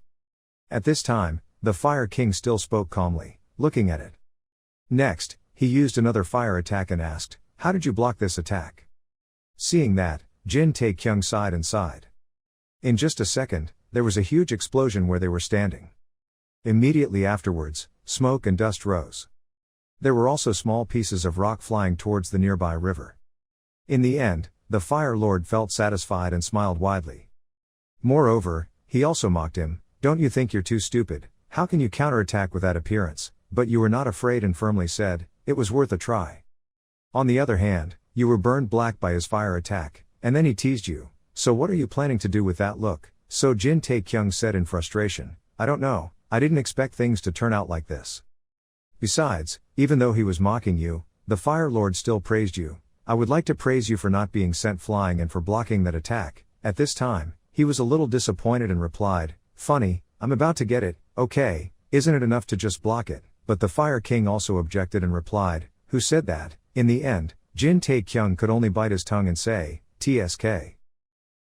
At this time, the Fire King still spoke calmly, looking at it. Next, he used another fire attack and asked, "How did you block this attack?" Seeing that, Jin Tae-kyung sighed and sighed. In just a second, there was a huge explosion where they were standing. Immediately afterwards, smoke and dust rose. There were also small pieces of rock flying towards the nearby river. In the end, the Fire Lord felt satisfied and smiled widely. Moreover, he also mocked him, "Don't you think you're too stupid? How can you counterattack with that appearance?" But you were not afraid and firmly said, "It was worth a try." On the other hand, you were burned black by his fire attack, and then he teased you, "So what are you planning to do with that look?" So Jin Tae-kyung said in frustration, "I don't know, I didn't expect things to turn out like this." Besides, even though he was mocking you, the Fire Lord still praised you. "I would like to praise you for not being sent flying and for blocking that attack." At this time, he was a little disappointed and replied, "Funny, I'm about to get it, okay, isn't it enough to just block it?" But the Fire King also objected and replied, "Who said that?" In the end, Jin Tae-kyung could only bite his tongue and say, "TSK."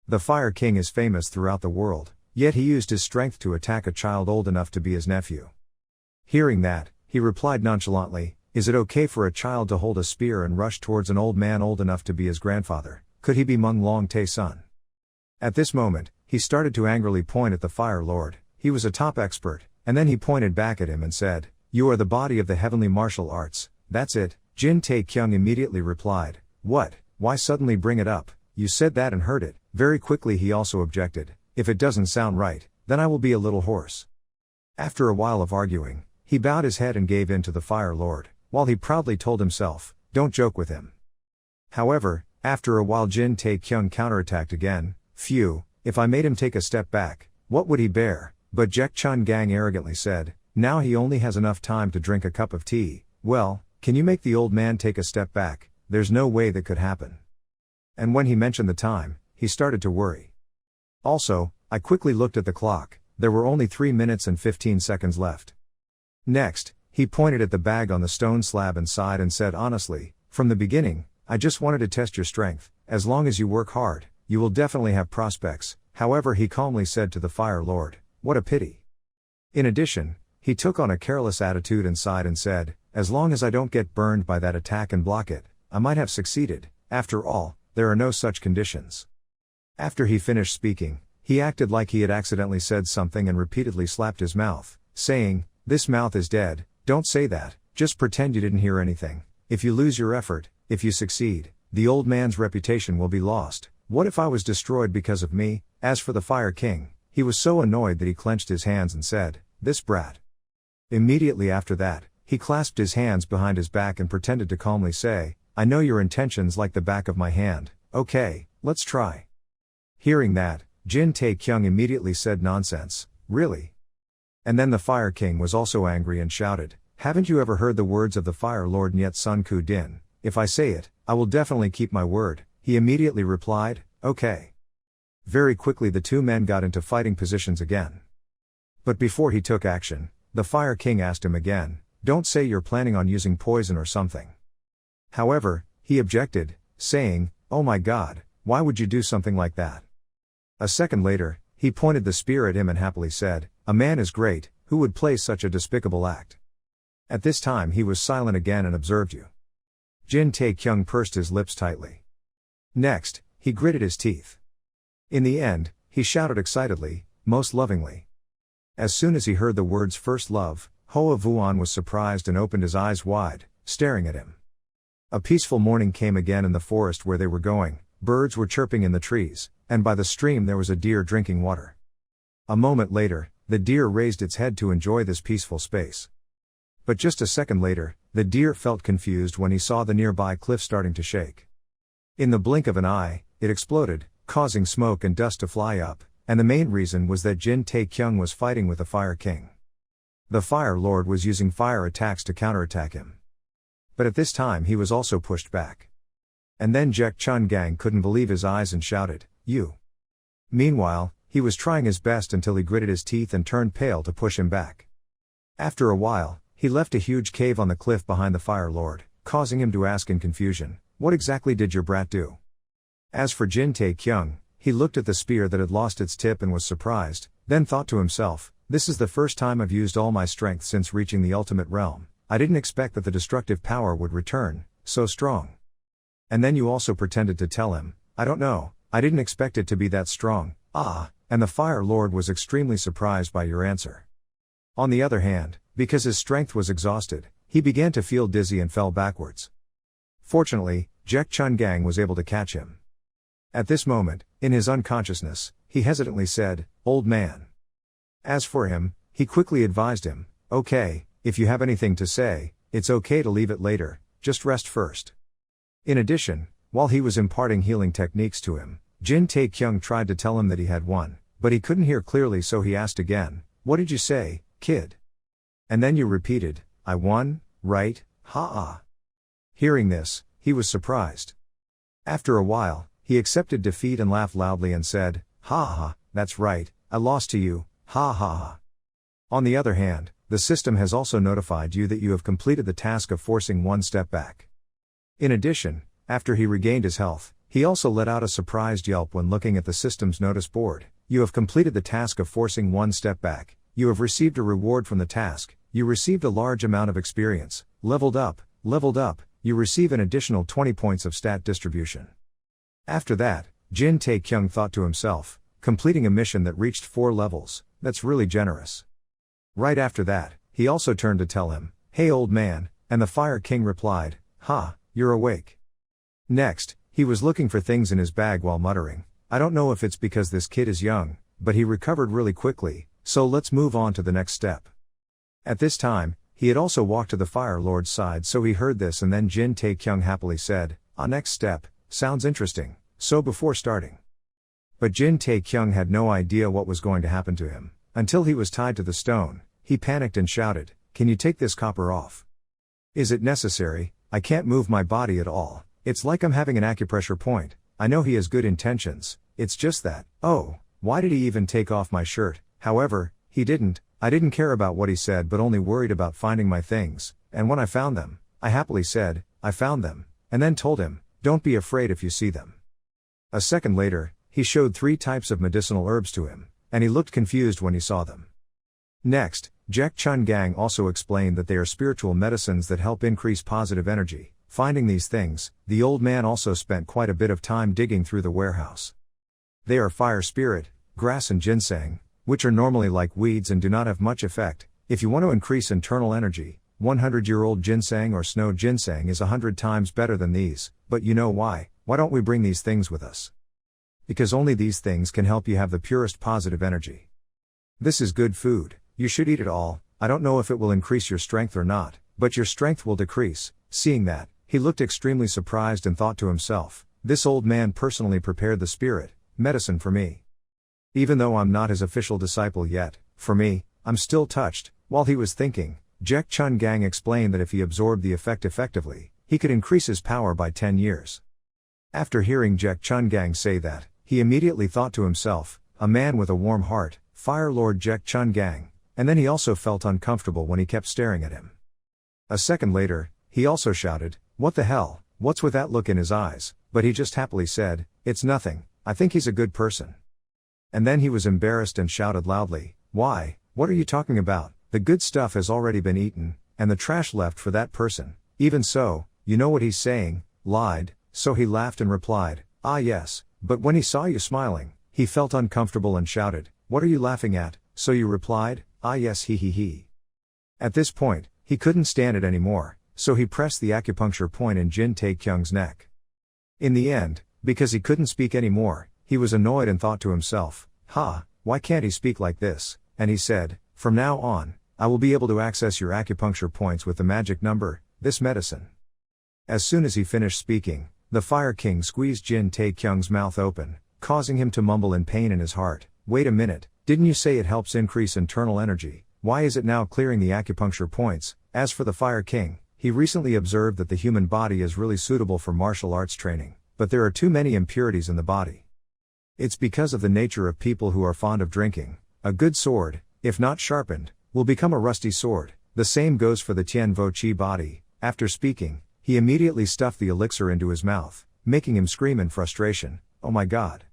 The Fire King is famous throughout the world, yet he used his strength to attack a child old enough to be his nephew. Hearing that, he replied nonchalantly, "Is it okay for a child to hold a spear and rush towards an old man old enough to be his grandfather? Could he be Meng Long Tae's son?" At this moment, he started to angrily point at the Fire Lord. He was a top expert, and then he pointed back at him and said, "You are the body of the heavenly martial arts, that's it." Jin Tae-kyung immediately replied, "What? Why suddenly bring it up? You said that and heard it." Very quickly he also objected, "If it doesn't sound right, then I will be a little hoarse." After a while of arguing, he bowed his head and gave in to the Fire Lord, while he proudly told himself, "Don't joke with him." However, after a while Jin Tae-kyung counterattacked again. "Phew, if I made him take a step back, what would he bear?" But Jaek Chun Gang arrogantly said, "Now he only has enough time to drink a cup of tea." Well, can you make the old man take a step back? There's no way that could happen. And when he mentioned the time, he started to worry. Also, I quickly looked at the clock, there were only 3 minutes and 15 seconds left. Next, he pointed at the bag on the stone slab and sighed and said honestly, "From the beginning, I just wanted to test your strength. As long as you work hard, you will definitely have prospects." However, he calmly said to the Fire Lord, "What a pity." In addition, he took on a careless attitude and sighed and said, "As long as I don't get burned by that attack and block it, I might have succeeded. After all, there are no such conditions." After he finished speaking, he acted like he had accidentally said something and repeatedly slapped his mouth, saying, "This mouth is dead, don't say that, just pretend you didn't hear anything. If you lose your effort, if you succeed, the old man's reputation will be lost. What if I was destroyed because of me?" As for the Fire King, he was so annoyed that he clenched his hands and said, "This brat." Immediately after that, he clasped his hands behind his back and pretended to calmly say, "I know your intentions like the back of my hand, okay, let's try." Hearing that, Jin Tae-kyung immediately said, "Nonsense, really?" And then the Fire King was also angry and shouted, "Haven't you ever heard the words of the Fire Lord Nyet Sun Ku Din? If I say it, I will definitely keep my word, he immediately replied, okay. Very quickly the two men got into fighting positions again. But before he took action, the Fire King asked him again, don't say you're planning on using poison or something. However, he objected, saying, oh my god, why would you do something like that? A second later, he pointed the spear at him and happily said, a man is great, who would play such a despicable act? At this time he was silent again and observed you. Jin Tae-kyung pursed his lips tightly. Next, he gritted his teeth. In the end, he shouted excitedly, most lovingly. As soon as he heard the words first love, Hoa Vuan was surprised and opened his eyes wide, staring at him. A peaceful morning came again in the forest where they were going, birds were chirping in the trees, and by the stream there was a deer drinking water. A moment later, the deer raised its head to enjoy this peaceful space. But just a second later, the deer felt confused when he saw the nearby cliff starting to shake. In the blink of an eye, it exploded, causing smoke and dust to fly up, and the main reason was that Jin Tae-kyung was fighting with the Fire King. The Fire Lord was using fire attacks to counterattack him. But at this time he was also pushed back. And then Jaek Chun-gang couldn't believe his eyes and shouted, you. Meanwhile, he was trying his best until he gritted his teeth and turned pale to push him back. After a while, he left a huge cave on the cliff behind the Fire Lord, causing him to ask in confusion, what exactly did your brat do? As for Jin Tae-kyung, he looked at the spear that had lost its tip and was surprised, then thought to himself, this is the first time I've used all my strength since reaching the ultimate realm. I didn't expect that the destructive power would return, so strong. And then you also pretended to tell him, I don't know, I didn't expect it to be that strong, and the Fire Lord was extremely surprised by your answer. On the other hand, because his strength was exhausted, he began to feel dizzy and fell backwards. Fortunately, Jaek Chun-gang was able to catch him. At this moment, in his unconsciousness, he hesitantly said, old man. As for him, he quickly advised him, okay, if you have anything to say, it's okay to leave it later, just rest first. In addition, while he was imparting healing techniques to him, Jin Tae-kyung tried to tell him that he had won, but he couldn't hear clearly so he asked again, what did you say, kid? And then you repeated, I won, right, ha-ah. Hearing this, he was surprised. After a while, he accepted defeat and laughed loudly and said, ha-ha, that's right, I lost to you, ha-ha-ha. On the other hand, the system has also notified you that you have completed the task of forcing one step back. In addition, after he regained his health, he also let out a surprised yelp when looking at the system's notice board. You have completed the task of forcing one step back, you have received a reward from the task, you received a large amount of experience, leveled up, you receive an additional 20 points of stat distribution. After that, Jin Tae-kyung thought to himself, completing a mission that reached 4 levels, that's really generous. Right after that, he also turned to tell him, hey old man, and the Fire King replied, ha, you're awake. Next, he was looking for things in his bag while muttering, I don't know if it's because this kid is young, but he recovered really quickly, so let's move on to the next step. At this time, he had also walked to the Fire Lord's side so he heard this and then Jin Tae-kyung happily said, next step, sounds interesting, so before starting. But Jin Tae-kyung had no idea what was going to happen to him, until he was tied to the stone, he panicked and shouted, can you take this copper off? Is it necessary? I can't move my body at all, it's like I'm having an acupressure point, I know he has good intentions, it's just that, why did he even take off my shirt? However, he didn't, I didn't care about what he said but only worried about finding my things, and when I found them, I happily said, I found them, and then told him, don't be afraid if you see them. A second later, he showed 3 types of medicinal herbs to him, and he looked confused when he saw them. Next, Jaek Chun-gang also explained that they are spiritual medicines that help increase positive energy. Finding these things, the old man also spent quite a bit of time digging through the warehouse. They are fire spirit, grass and ginseng, which are normally like weeds and do not have much effect. If you want to increase internal energy, 100-year-old ginseng or snow ginseng is 100 times better than these, but you know why don't we bring these things with us? Because only these things can help you have the purest positive energy. This is good food, you should eat it all, I don't know if it will increase your strength or not, but your strength will decrease. Seeing that, he looked extremely surprised and thought to himself, this old man personally prepared the spirit medicine for me. Even though I'm not his official disciple yet, for me, I'm still touched. While he was thinking, Jaek Chun-gang explained that if he absorbed the effect effectively, he could increase his power by 10 years. After hearing Jack Chun-gang say that, he immediately thought to himself, a man with a warm heart, Fire Lord Jack Chun-gang, and then he also felt uncomfortable when he kept staring at him. A second later, he also shouted, "What the hell, what's with that look in his eyes?" But he just happily said, "It's nothing, I think he's a good person." And then he was embarrassed and shouted loudly, "Why, what are you talking about? The good stuff has already been eaten, and the trash left for that person." Even so, you know what he's saying, lied. So he laughed and replied, "Ah yes, but when he saw you smiling, he felt uncomfortable and shouted, 'What are you laughing at?' So you replied, 'Ah yes, he. At this point, he couldn't stand it anymore, so he pressed the acupuncture point in Jin Tae-kyung's neck. In the end, because he couldn't speak anymore, he was annoyed and thought to himself, why can't he speak like this? And he said, "From now on, I will be able to access your acupuncture points with the magic number, this medicine." As soon as he finished speaking, the Fire King squeezed Jin Tae-kyung's mouth open, causing him to mumble in pain in his heart. "Wait a minute, didn't you say it helps increase internal energy? Why is it now clearing the acupuncture points?" As for the Fire King, he recently observed that the human body is really suitable for martial arts training, but there are too many impurities in the body. It's because of the nature of people who are fond of drinking. A good sword, if not sharpened, will become a rusty sword. The same goes for the Tian Vo Chi body. After speaking, he immediately stuffed the elixir into his mouth, making him scream in frustration, "Oh my god.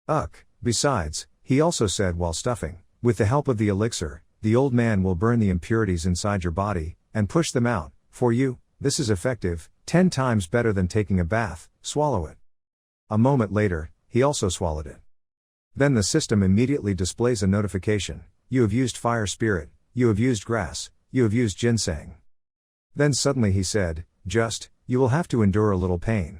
Ugh." Besides, he also said while stuffing, "With the help of the elixir, the old man will burn the impurities inside your body, and push them out, for you. This is effective, 10 times better than taking a bath, swallow it." A moment later, he also swallowed it. Then the system immediately displays a notification, "You have used fire spirit, you have used grass, you have used ginseng." Then suddenly he said, "You will have to endure a little pain."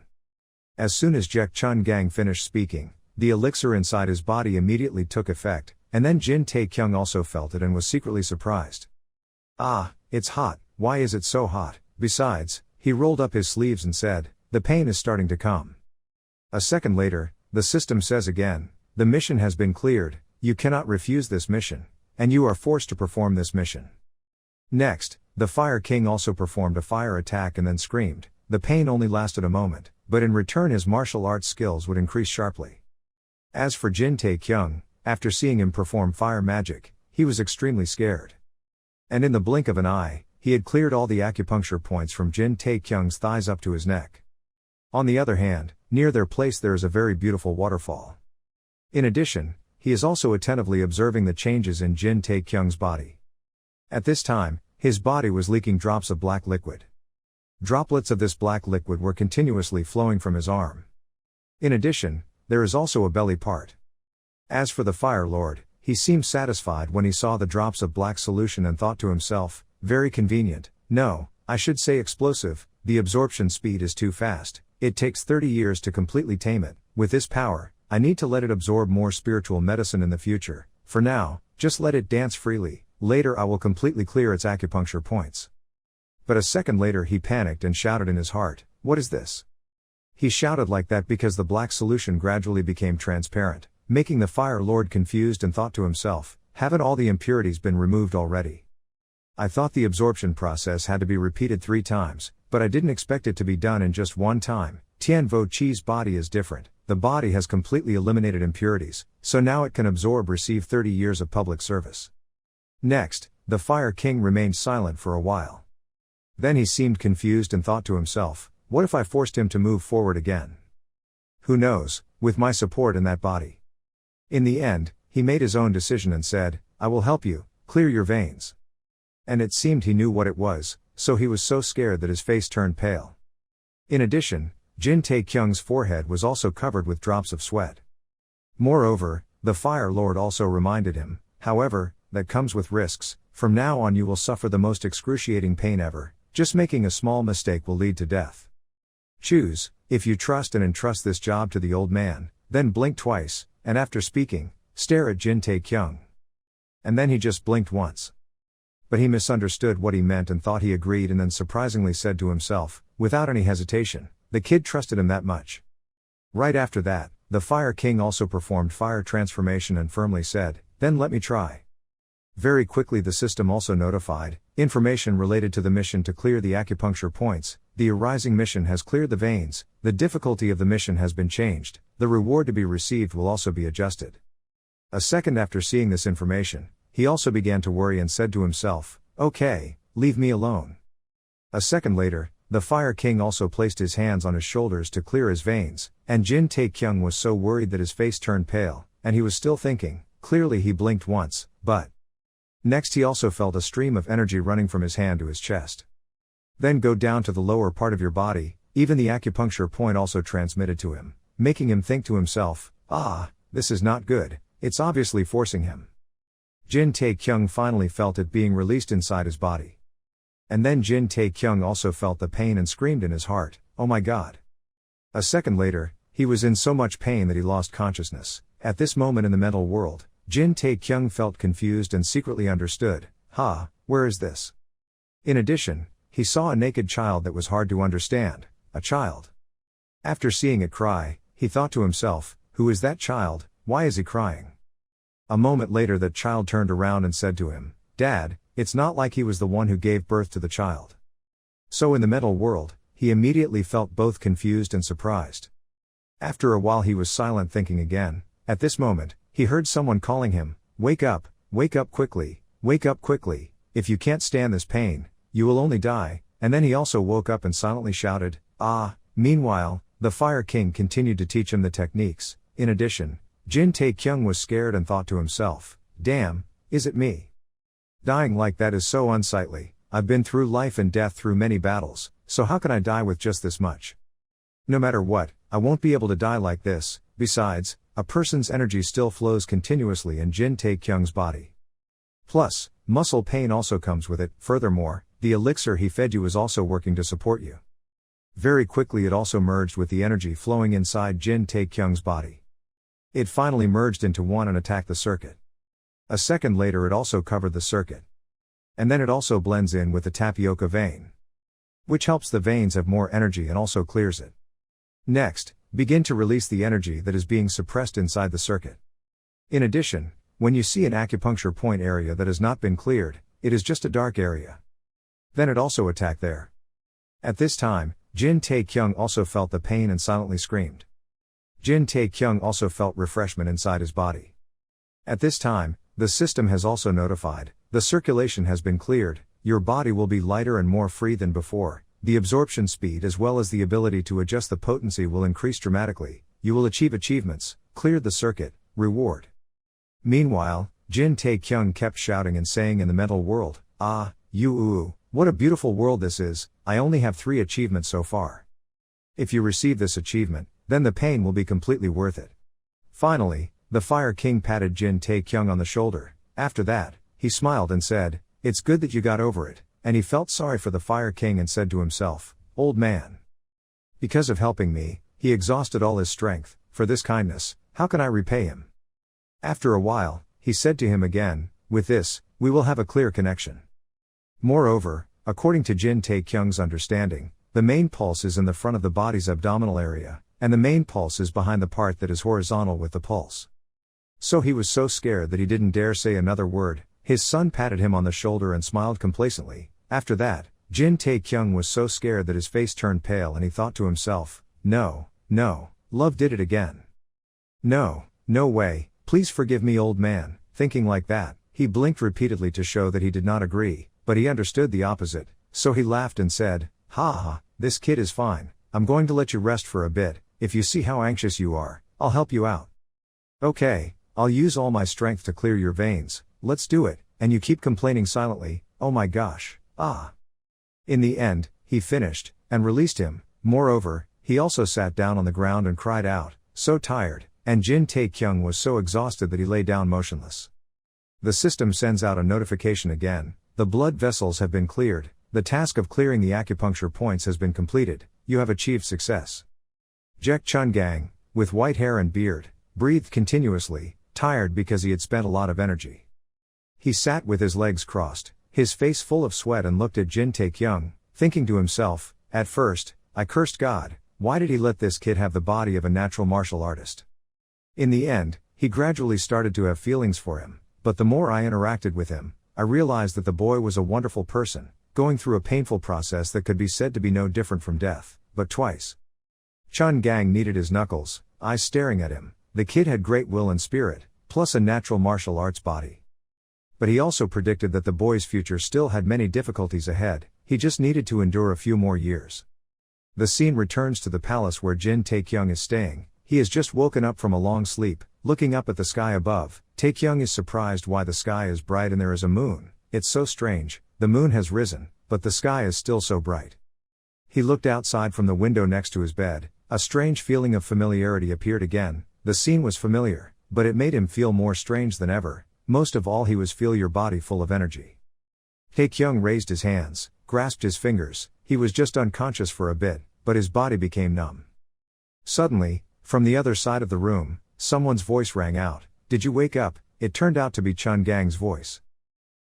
As soon as Jack Chun-gang finished speaking, the elixir inside his body immediately took effect, and then Jin Tae-kyung also felt it and was secretly surprised. "Ah, it's hot, why is it so hot?" Besides, he rolled up his sleeves and said, "The pain is starting to come." A second later, the system says again, "The mission has been cleared, you cannot refuse this mission, and you are forced to perform this mission." Next, the Fire King also performed a fire attack and then screamed. The pain only lasted a moment, but in return his martial arts skills would increase sharply. As for Jin Tae-kyung, after seeing him perform fire magic, he was extremely scared. And in the blink of an eye, he had cleared all the acupuncture points from Jin Tae-kyung's thighs up to his neck. On the other hand, near their place there is a very beautiful waterfall. In addition, he is also attentively observing the changes in Jin Tae-kyung's body. At this time, his body was leaking drops of black liquid. Droplets of this black liquid were continuously flowing from his arm. In addition, there is also a belly part. As for the Fire Lord, he seemed satisfied when he saw the drops of black solution and thought to himself, "Very convenient, no, I should say explosive, the absorption speed is too fast, it takes 30 years to completely tame it. With this power, I need to let it absorb more spiritual medicine in the future. For now, just let it dance freely, later I will completely clear its acupuncture points." But a second later he panicked and shouted in his heart, "What is this?" He shouted like that because the black solution gradually became transparent, making the Fire Lord confused and thought to himself, "Haven't all the impurities been removed already? I thought the absorption process had to be repeated 3 times, but I didn't expect it to be done in just 1 time. Tian Vo Chi's body is different, the body has completely eliminated impurities, so now it can receive 30 years of public service." Next, the Fire King remained silent for a while. Then he seemed confused and thought to himself, "What if I forced him to move forward again? Who knows, with my support in that body." In the end, he made his own decision and said, "I will help you, clear your veins." And it seemed he knew what it was, so he was so scared that his face turned pale. In addition, Jin Tae-kyung's forehead was also covered with drops of sweat. Moreover, the Fire Lord also reminded him, "However, that comes with risks, from now on you will suffer the most excruciating pain ever, just making a small mistake will lead to death. Choose, if you trust and entrust this job to the old man, then blink twice, and after speaking, stare at Jin Tae-kyung." And then he just blinked once. But he misunderstood what he meant and thought he agreed and then surprisingly said to himself, without any hesitation, the kid trusted him that much. Right after that, the Fire King also performed fire transformation and firmly said, "Then let me try." Very quickly the system also notified, information related to the mission to clear the acupuncture points, the arising mission has cleared the veins, the difficulty of the mission has been changed, the reward to be received will also be adjusted. A second after seeing this information, he also began to worry and said to himself, okay, leave me alone. A second later, the Fire King also placed his hands on his shoulders to clear his veins, and Jin Taekyung was so worried that his face turned pale, and he was still thinking. Clearly he blinked once, but next he also felt a stream of energy running from his hand to his chest. Then go down to the lower part of your body, even the acupuncture point also transmitted to him, making him think to himself, this is not good, it's obviously forcing him. Jin Taekyung finally felt it being released inside his body. And then Jin Taekyung also felt the pain and screamed in his heart, oh my god. A second later, he was in so much pain that he lost consciousness. At this moment in the mental world, Jin Taekyung felt confused and secretly understood, where is this? In addition, he saw a naked child that was hard to understand, a child. After seeing it cry, he thought to himself, who is that child, why is he crying? A moment later that child turned around and said to him, Dad, it's not like he was the one who gave birth to the child. So in the mental world, he immediately felt both confused and surprised. After a while he was silent thinking again. At this moment, he heard someone calling him, wake up quickly, if you can't stand this pain, you will only die, and then he also woke up and silently shouted, Meanwhile, the Fire King continued to teach him the techniques. In addition, Jin Taekyung was scared and thought to himself, damn, is it me? Dying like that is so unsightly, I've been through life and death through many battles, so how can I die with just this much? No matter what, I won't be able to die like this. Besides, a person's energy still flows continuously in Jin Taekyung's body. Plus, muscle pain also comes with it. Furthermore, the elixir he fed you is also working to support you. Very quickly it also merged with the energy flowing inside Jin Taekyung's body. It finally merged into one and attacked the circuit. A second later it also covered the circuit. And then it also blends in with the tapioca vein, which helps the veins have more energy and also clears it. Next, begin to release the energy that is being suppressed inside the circuit. In addition, when you see an acupuncture point area that has not been cleared, it is just a dark area. Then it also attacked there. At this time, Jin Taekyung also felt the pain and silently screamed. Jin Taekyung also felt refreshment inside his body. At this time, the system has also notified, the circulation has been cleared, your body will be lighter and more free than before. The absorption speed as well as the ability to adjust the potency will increase dramatically, you will achieve achievements, cleared the circuit, reward. Meanwhile, Jin Taekyung kept shouting and saying in the mental world, what a beautiful world this is, I only have 3 achievements so far. If you receive this achievement, then the pain will be completely worth it. Finally, the Fire King patted Jin Taekyung on the shoulder. After that, he smiled and said, it's good that you got over it. And he felt sorry for the Fire King and said to himself, old man. Because of helping me, he exhausted all his strength. For this kindness, how can I repay him? After a while, he said to him again, with this, we will have a clear connection. Moreover, according to Jin Taekyung's understanding, the main pulse is in the front of the body's abdominal area, and the main pulse is behind the part that is horizontal with the pulse. So he was so scared that he didn't dare say another word. His son patted him on the shoulder and smiled complacently. After that, Jin Taekyung was so scared that his face turned pale and he thought to himself, no, love did it again. No way, please forgive me old man. Thinking like that, he blinked repeatedly to show that he did not agree, but he understood the opposite, so he laughed and said, this kid is fine, I'm going to let you rest for a bit, if you see how anxious you are, I'll help you out. Okay, I'll use all my strength to clear your veins, let's do it, and you keep complaining silently, oh my gosh. In the end, he finished, and released him. Moreover, he also sat down on the ground and cried out, so tired, and Jin Taekyung was so exhausted that he lay down motionless. The system sends out a notification again, the blood vessels have been cleared, the task of clearing the acupuncture points has been completed, you have achieved success. Jaek Chun Gang, with white hair and beard, breathed continuously, tired because he had spent a lot of energy. He sat with his legs crossed, his face full of sweat and looked at Jin Taekyung, thinking to himself, at first, I cursed God, why did he let this kid have the body of a natural martial artist? In the end, he gradually started to have feelings for him, but the more I interacted with him, I realized that the boy was a wonderful person, going through a painful process that could be said to be no different from death, but twice. Chun Gang kneaded his knuckles, eyes staring at him. The kid had great will and spirit, plus a natural martial arts body. But he also predicted that the boy's future still had many difficulties ahead, he just needed to endure a few more years. The scene returns to the palace where Jin Taekyung is staying. He has just woken up from a long sleep, looking up at the sky above. Taekyung is surprised why the sky is bright and there is a moon. It's so strange, the moon has risen, but the sky is still so bright. He looked outside from the window next to his bed. A strange feeling of familiarity appeared again. The scene was familiar, but it made him feel more strange than ever. Most of all, he was feel your body full of energy. Taekyung raised his hands, grasped his fingers. He was just unconscious for a bit, but his body became numb. Suddenly, from the other side of the room, someone's voice rang out. Did you wake up? It turned out to be Chun Gang's voice.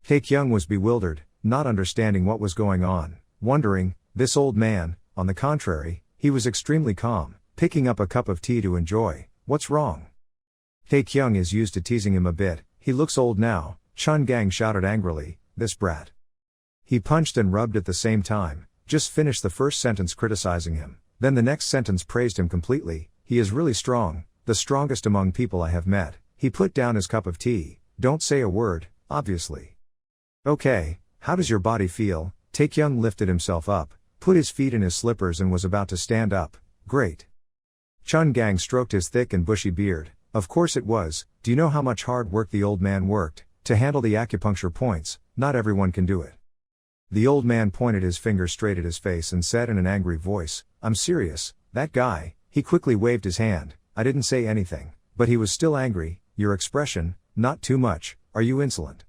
Taekyung was bewildered, not understanding what was going on, wondering, this old man. On the contrary, he was extremely calm, picking up a cup of tea to enjoy. What's wrong? Taekyung is used to teasing him a bit. He looks old now, Chun Gang shouted angrily, this brat. He punched and rubbed at the same time, just finished the first sentence criticizing him, then the next sentence praised him completely. He is really strong, the strongest among people I have met. He put down his cup of tea. Don't say a word, obviously. Okay, how does your body feel? Taekyung lifted himself up, put his feet in his slippers and was about to stand up. Great. Chun Gang stroked his thick and bushy beard. Of course it was. Do you know how much hard work the old man worked to handle the acupuncture points? Not everyone can do it. The old man pointed his finger straight at his face and said in an angry voice, I'm serious, that guy. He quickly waved his hand. I didn't say anything, but he was still angry. Your expression, not too much, are you insolent?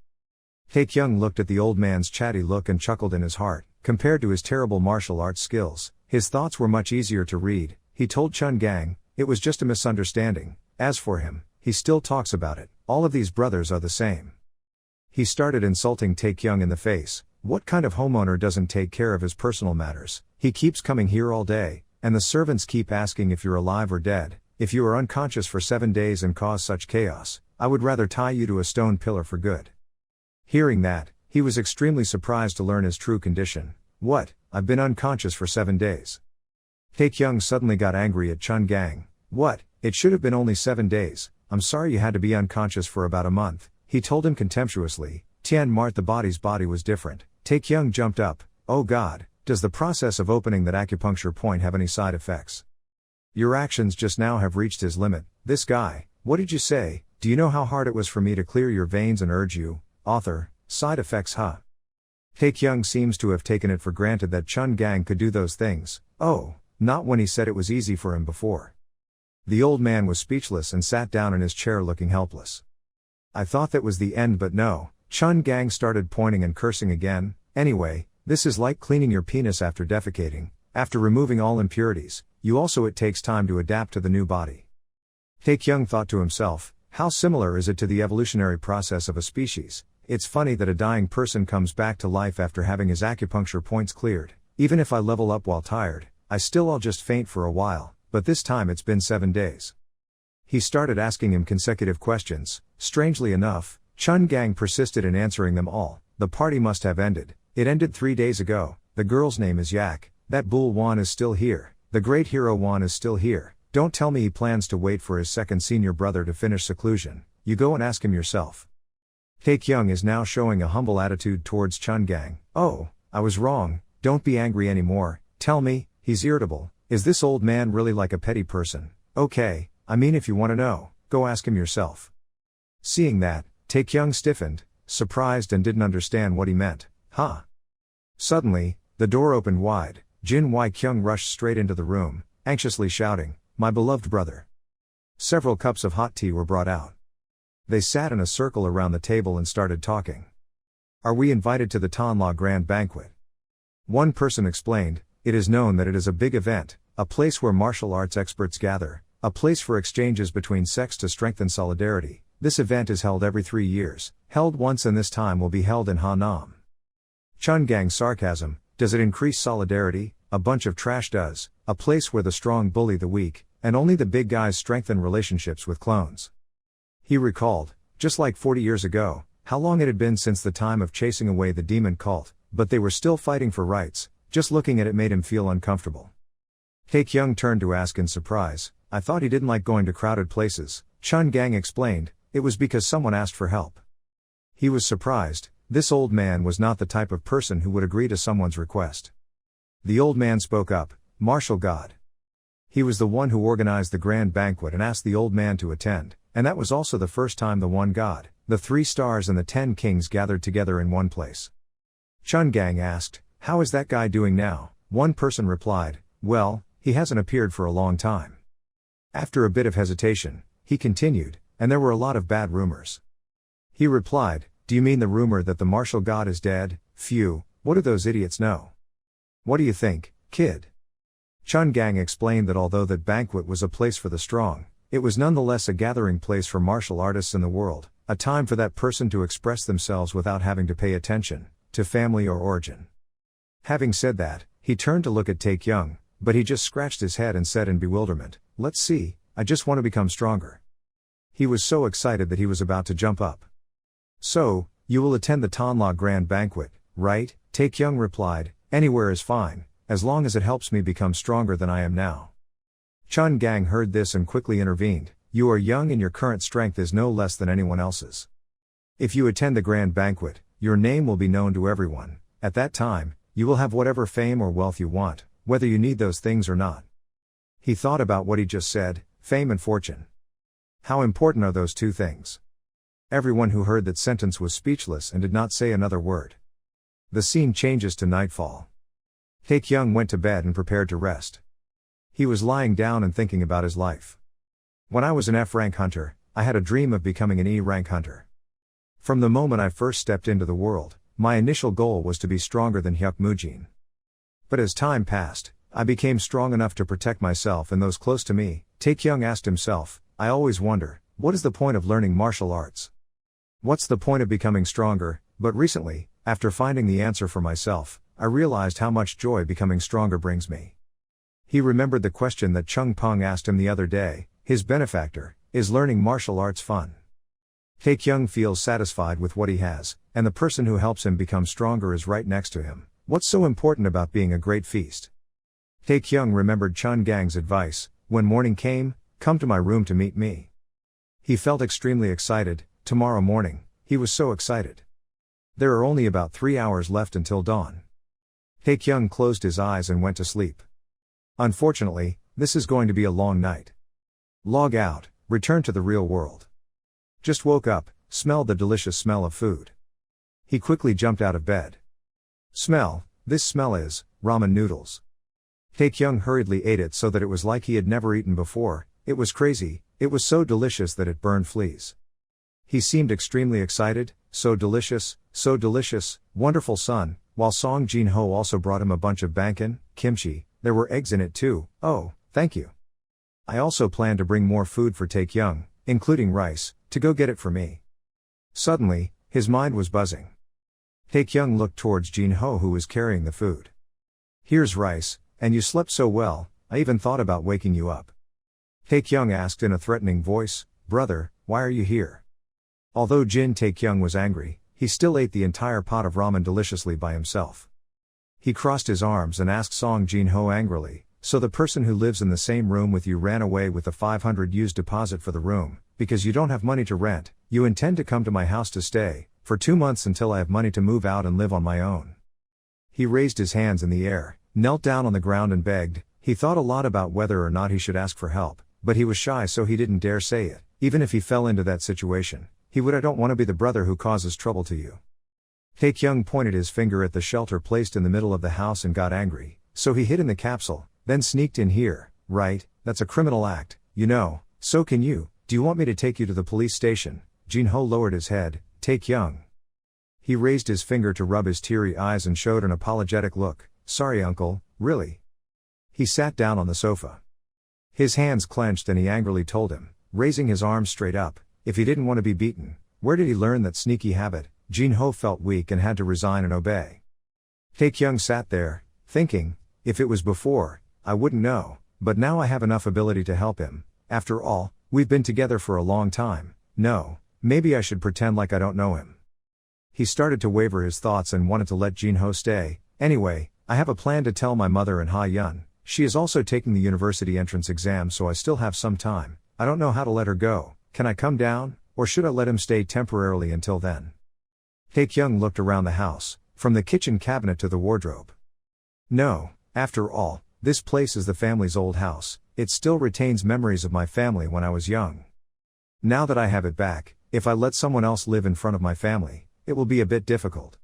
Taekyung looked at the old man's chatty look and chuckled in his heart. Compared to his terrible martial arts skills, his thoughts were much easier to read. He told Chun Gang, it was just a misunderstanding. As for him, he still talks about it. All of these brothers are the same. He started insulting Taekyung in the face. What kind of homeowner doesn't take care of his personal matters? He keeps coming here all day, and the servants keep asking if you're alive or dead. If you are unconscious for 7 days and cause such chaos, I would rather tie you to a stone pillar for good. Hearing that, he was extremely surprised to learn his true condition. What? I've been unconscious for 7 days. Taekyung suddenly got angry at Chun Gang. What? It should have been only 7 days. I'm sorry you had to be unconscious for about a month. He told him contemptuously. Tian Mart the body's body was different. Taekyung jumped up. Oh God, does the process of opening that acupuncture point have any side effects? Your actions just now have reached his limit. This guy, what did you say? Do you know how hard it was for me to clear your veins and urge you? Author, side effects huh? Taekyung seems to have taken it for granted that Chun Gang could do those things. Oh, not when he said it was easy for him before. The old man was speechless and sat down in his chair looking helpless. I thought that was the end, but no. Chun Gang started pointing and cursing again. Anyway, this is like cleaning your penis after defecating. After removing all impurities, it takes time to adapt to the new body. Taekyung thought to himself, how similar is it to the evolutionary process of a species? It's funny that a dying person comes back to life after having his acupuncture points cleared. Even if I level up while tired, I'll just faint for a while, but this time it's been 7 days. He started asking him consecutive questions. Strangely enough, Chun Gang persisted in answering them all. The party must have ended. It ended 3 days ago. The girl's name is Yak. That Bull Wan is still here. The great hero Wan is still here. Don't tell me he plans to wait for his second senior brother to finish seclusion. You go and ask him yourself. Taekyung is now showing a humble attitude towards Chun Gang. Oh, I was wrong. Don't be angry anymore. Tell me, he's irritable. Is this old man really like a petty person? Okay, I mean if you want to know, go ask him yourself. Seeing that, Taekyung stiffened, surprised and didn't understand what he meant. Huh? Suddenly, the door opened wide. Jin Wai-kyung rushed straight into the room, anxiously shouting, my beloved brother. Several cups of hot tea were brought out. They sat in a circle around the table and started talking. Are we invited to the Tanla Grand Banquet? One person explained, it is known that it is a big event, a place where martial arts experts gather, a place for exchanges between sects to strengthen solidarity. This event is held every 3 years, held once and this time will be held in Hanam. Chun Gang sarcasm, does it increase solidarity? A bunch of trash does, a place where the strong bully the weak, and only the big guys strengthen relationships with clones. He recalled, just like 40 years ago, how long it had been since the time of chasing away the demon cult, but they were still fighting for rights. Just looking at it made him feel uncomfortable. Taekyung turned to ask in surprise, I thought he didn't like going to crowded places. Chun Gang explained, it was because someone asked for help. He was surprised, this old man was not the type of person who would agree to someone's request. The old man spoke up, Martial God. He was the one who organized the grand banquet and asked the old man to attend, and that was also the first time the one God, the 3 stars and the 10 kings gathered together in one place. Chun Gang asked, how is that guy doing now? One person replied, well, he hasn't appeared for a long time. After a bit of hesitation, he continued, and there were a lot of bad rumors. He replied, do you mean the rumor that the martial god is dead? Phew, what do those idiots know? What do you think, kid? Chun Gang explained that although that banquet was a place for the strong, it was nonetheless a gathering place for martial artists in the world, a time for that person to express themselves without having to pay attention to family or origin. Having said that, he turned to look at Taekyung, but he just scratched his head and said in bewilderment, let's see, I just want to become stronger. He was so excited that he was about to jump up. So, you will attend the Tonla Grand Banquet, right? Taekyung replied, anywhere is fine, as long as it helps me become stronger than I am now. Chun Gang heard this and quickly intervened, you are young and your current strength is no less than anyone else's. If you attend the Grand Banquet, your name will be known to everyone. At that time, you will have whatever fame or wealth you want, whether you need those things or not. He thought about what he just said, fame and fortune. How important are those 2 things? Everyone who heard that sentence was speechless and did not say another word. The scene changes to nightfall. Taekyung went to bed and prepared to rest. He was lying down and thinking about his life. When I was an F-rank hunter, I had a dream of becoming an E-rank hunter. From the moment I first stepped into the world, my initial goal was to be stronger than Hyuk Mujin. But as time passed, I became strong enough to protect myself and those close to me. Taekyung asked himself, I always wonder, what is the point of learning martial arts? What's the point of becoming stronger? But recently, after finding the answer for myself, I realized how much joy becoming stronger brings me. He remembered the question that Chung Peng asked him the other day, his benefactor, is learning martial arts fun? Taekyung feels satisfied with what he has, and the person who helps him become stronger is right next to him. What's so important about being a great feast? Taekyung remembered Chun Gang's advice, when morning came, come to my room to meet me. He felt extremely excited, tomorrow morning, he was so excited. There are only about 3 hours left until dawn. Taekyung closed his eyes and went to sleep. Unfortunately, this is going to be a long night. Log out, return to the real world. Just woke up, smelled the delicious smell of food. He quickly jumped out of bed. This smell is ramen noodles. Taekyung hurriedly ate it so that it was like he had never eaten before. It was crazy, it was so delicious that it burned fleas. He seemed extremely excited, so delicious, wonderful son, while Song Jin-ho also brought him a bunch of bankan, kimchi, there were eggs in it too, oh, thank you. I also plan to bring more food for Taekyung, including rice, to go get it for me. Suddenly, his mind was buzzing. Taekyung looked towards Jin-ho who was carrying the food. Here's rice, and you slept so well, I even thought about waking you up. Taekyung asked in a threatening voice, brother, why are you here? Although Jin Taekyung was angry, he still ate the entire pot of ramen deliciously by himself. He crossed his arms and asked Song Jin-ho angrily, so the person who lives in the same room with you ran away with the 500 used deposit for the room, because you don't have money to rent, you intend to come to my house to stay, for 2 months until I have money to move out and live on my own. He raised his hands in the air, knelt down on the ground and begged. He thought a lot about whether or not he should ask for help, but he was shy so he didn't dare say it, even if he fell into that situation. He would I don't want to be the brother who causes trouble to you. Taekyung pointed his finger at the shelter placed in the middle of the house and got angry, so he hid in the capsule, then sneaked in here, right, that's a criminal act, you know, so can you, do you want me to take you to the police station? Jin-ho lowered his head, Taekyung. He raised his finger to rub his teary eyes and showed an apologetic look, sorry uncle, really? He sat down on the sofa. His hands clenched and he angrily told him, raising his arms straight up, if he didn't want to be beaten, where did he learn that sneaky habit? Jin-ho felt weak and had to resign and obey. Taekyung sat there, thinking, if it was before, I wouldn't know, but now I have enough ability to help him. After all, we've been together for a long time. No, maybe I should pretend like I don't know him. He started to waver his thoughts and wanted to let Jin-ho stay. Anyway, I have a plan to tell my mother and Ha-yun. She is also taking the university entrance exam, so I still have some time. I don't know how to let her go. Can I come down, or should I let him stay temporarily until then? Tae-kyung looked around the house, from the kitchen cabinet to the wardrobe. No, after all, this place is the family's old house. It still retains memories of my family when I was young. Now that I have it back, if I let someone else live in front of my family, it will be a bit difficult.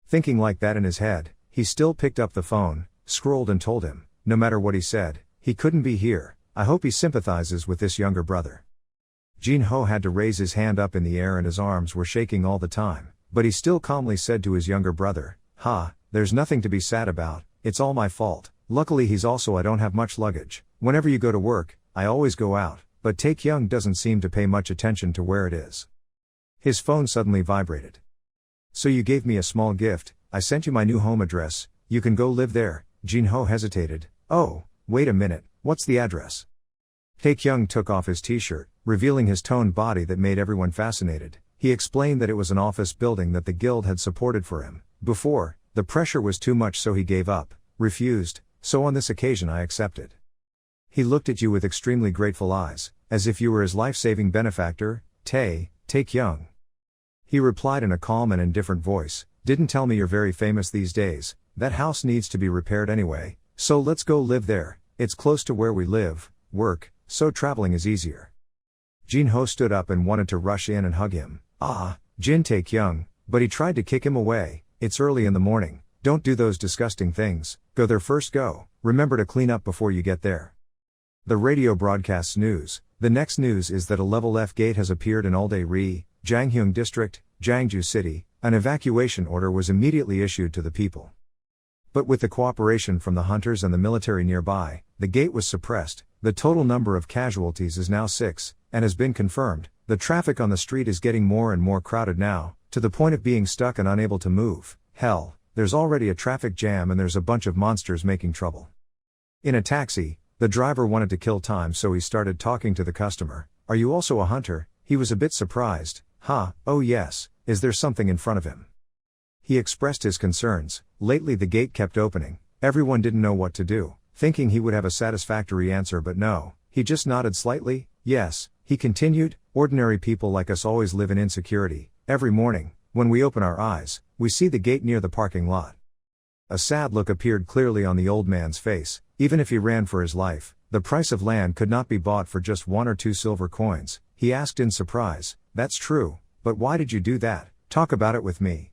Thinking like that in his head, he still picked up the phone, scrolled and told him, no matter what he said, he couldn't be here. I hope he sympathizes with this younger brother. Jin-ho had to raise his hand up in the air and his arms were shaking all the time, but he still calmly said to his younger brother, there's nothing to be sad about, it's all my fault. Luckily I don't have much luggage. Whenever you go to work, I always go out, but Tae-kyung doesn't seem to pay much attention to where it is. His phone suddenly vibrated. So you gave me a small gift, I sent you my new home address, you can go live there. Jin-ho hesitated. Oh, wait a minute, what's the address? Tae-kyung took off his t-shirt, revealing his toned body that made everyone fascinated. He explained that it was an office building that the guild had supported for him. Before, the pressure was too much so he gave up, refused, so on this occasion I accepted. He looked at you with extremely grateful eyes, as if you were his life-saving benefactor. Tae-kyung. He replied in a calm and indifferent voice, didn't tell me you're very famous these days. That house needs to be repaired anyway, so let's go live there. It's close to where we live, work, so traveling is easier. Jin-ho stood up and wanted to rush in and hug him. Jin Tae-kyung, but he tried to kick him away. It's early in the morning, don't do those disgusting things, go there first go, remember to clean up before you get there. The radio broadcasts news. The next news is that a level F gate has appeared in Uldae-ri, Janghyung District, Jangju City. An evacuation order was immediately issued to the people. But with the cooperation from the hunters and the military nearby, the gate was suppressed. The total number of casualties is now 6, and has been confirmed. The traffic on the street is getting more and more crowded now, to the point of being stuck and unable to move. Hell, there's already a traffic jam and there's a bunch of monsters making trouble. In a taxi, the driver wanted to kill time, so he started talking to the customer. Are you also a hunter? He was a bit surprised. Oh yes, is there something in front of him? He expressed his concerns. Lately the gate kept opening, everyone didn't know what to do, thinking he would have a satisfactory answer, but no, he just nodded slightly. Yes, he continued, ordinary people like us always live in insecurity. Every morning, when we open our eyes, we see the gate near the parking lot. A sad look appeared clearly on the old man's face. Even if he ran for his life, the price of land could not be bought for just 1 or 2 silver coins. He asked in surprise, that's true, but why did you do that? Talk about it with me.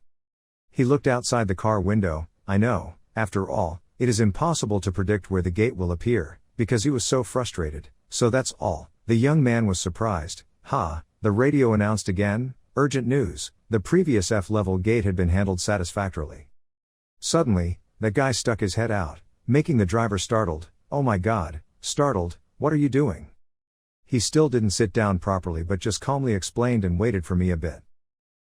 He looked outside the car window. I know, after all, it is impossible to predict where the gate will appear, because he was so frustrated. So that's all. The young man was surprised. The radio announced again, urgent news, the previous F-level gate had been handled satisfactorily. Suddenly, that guy stuck his head out, making the driver startled. Oh my god, startled, what are you doing? He still didn't sit down properly but just calmly explained and waited for me a bit.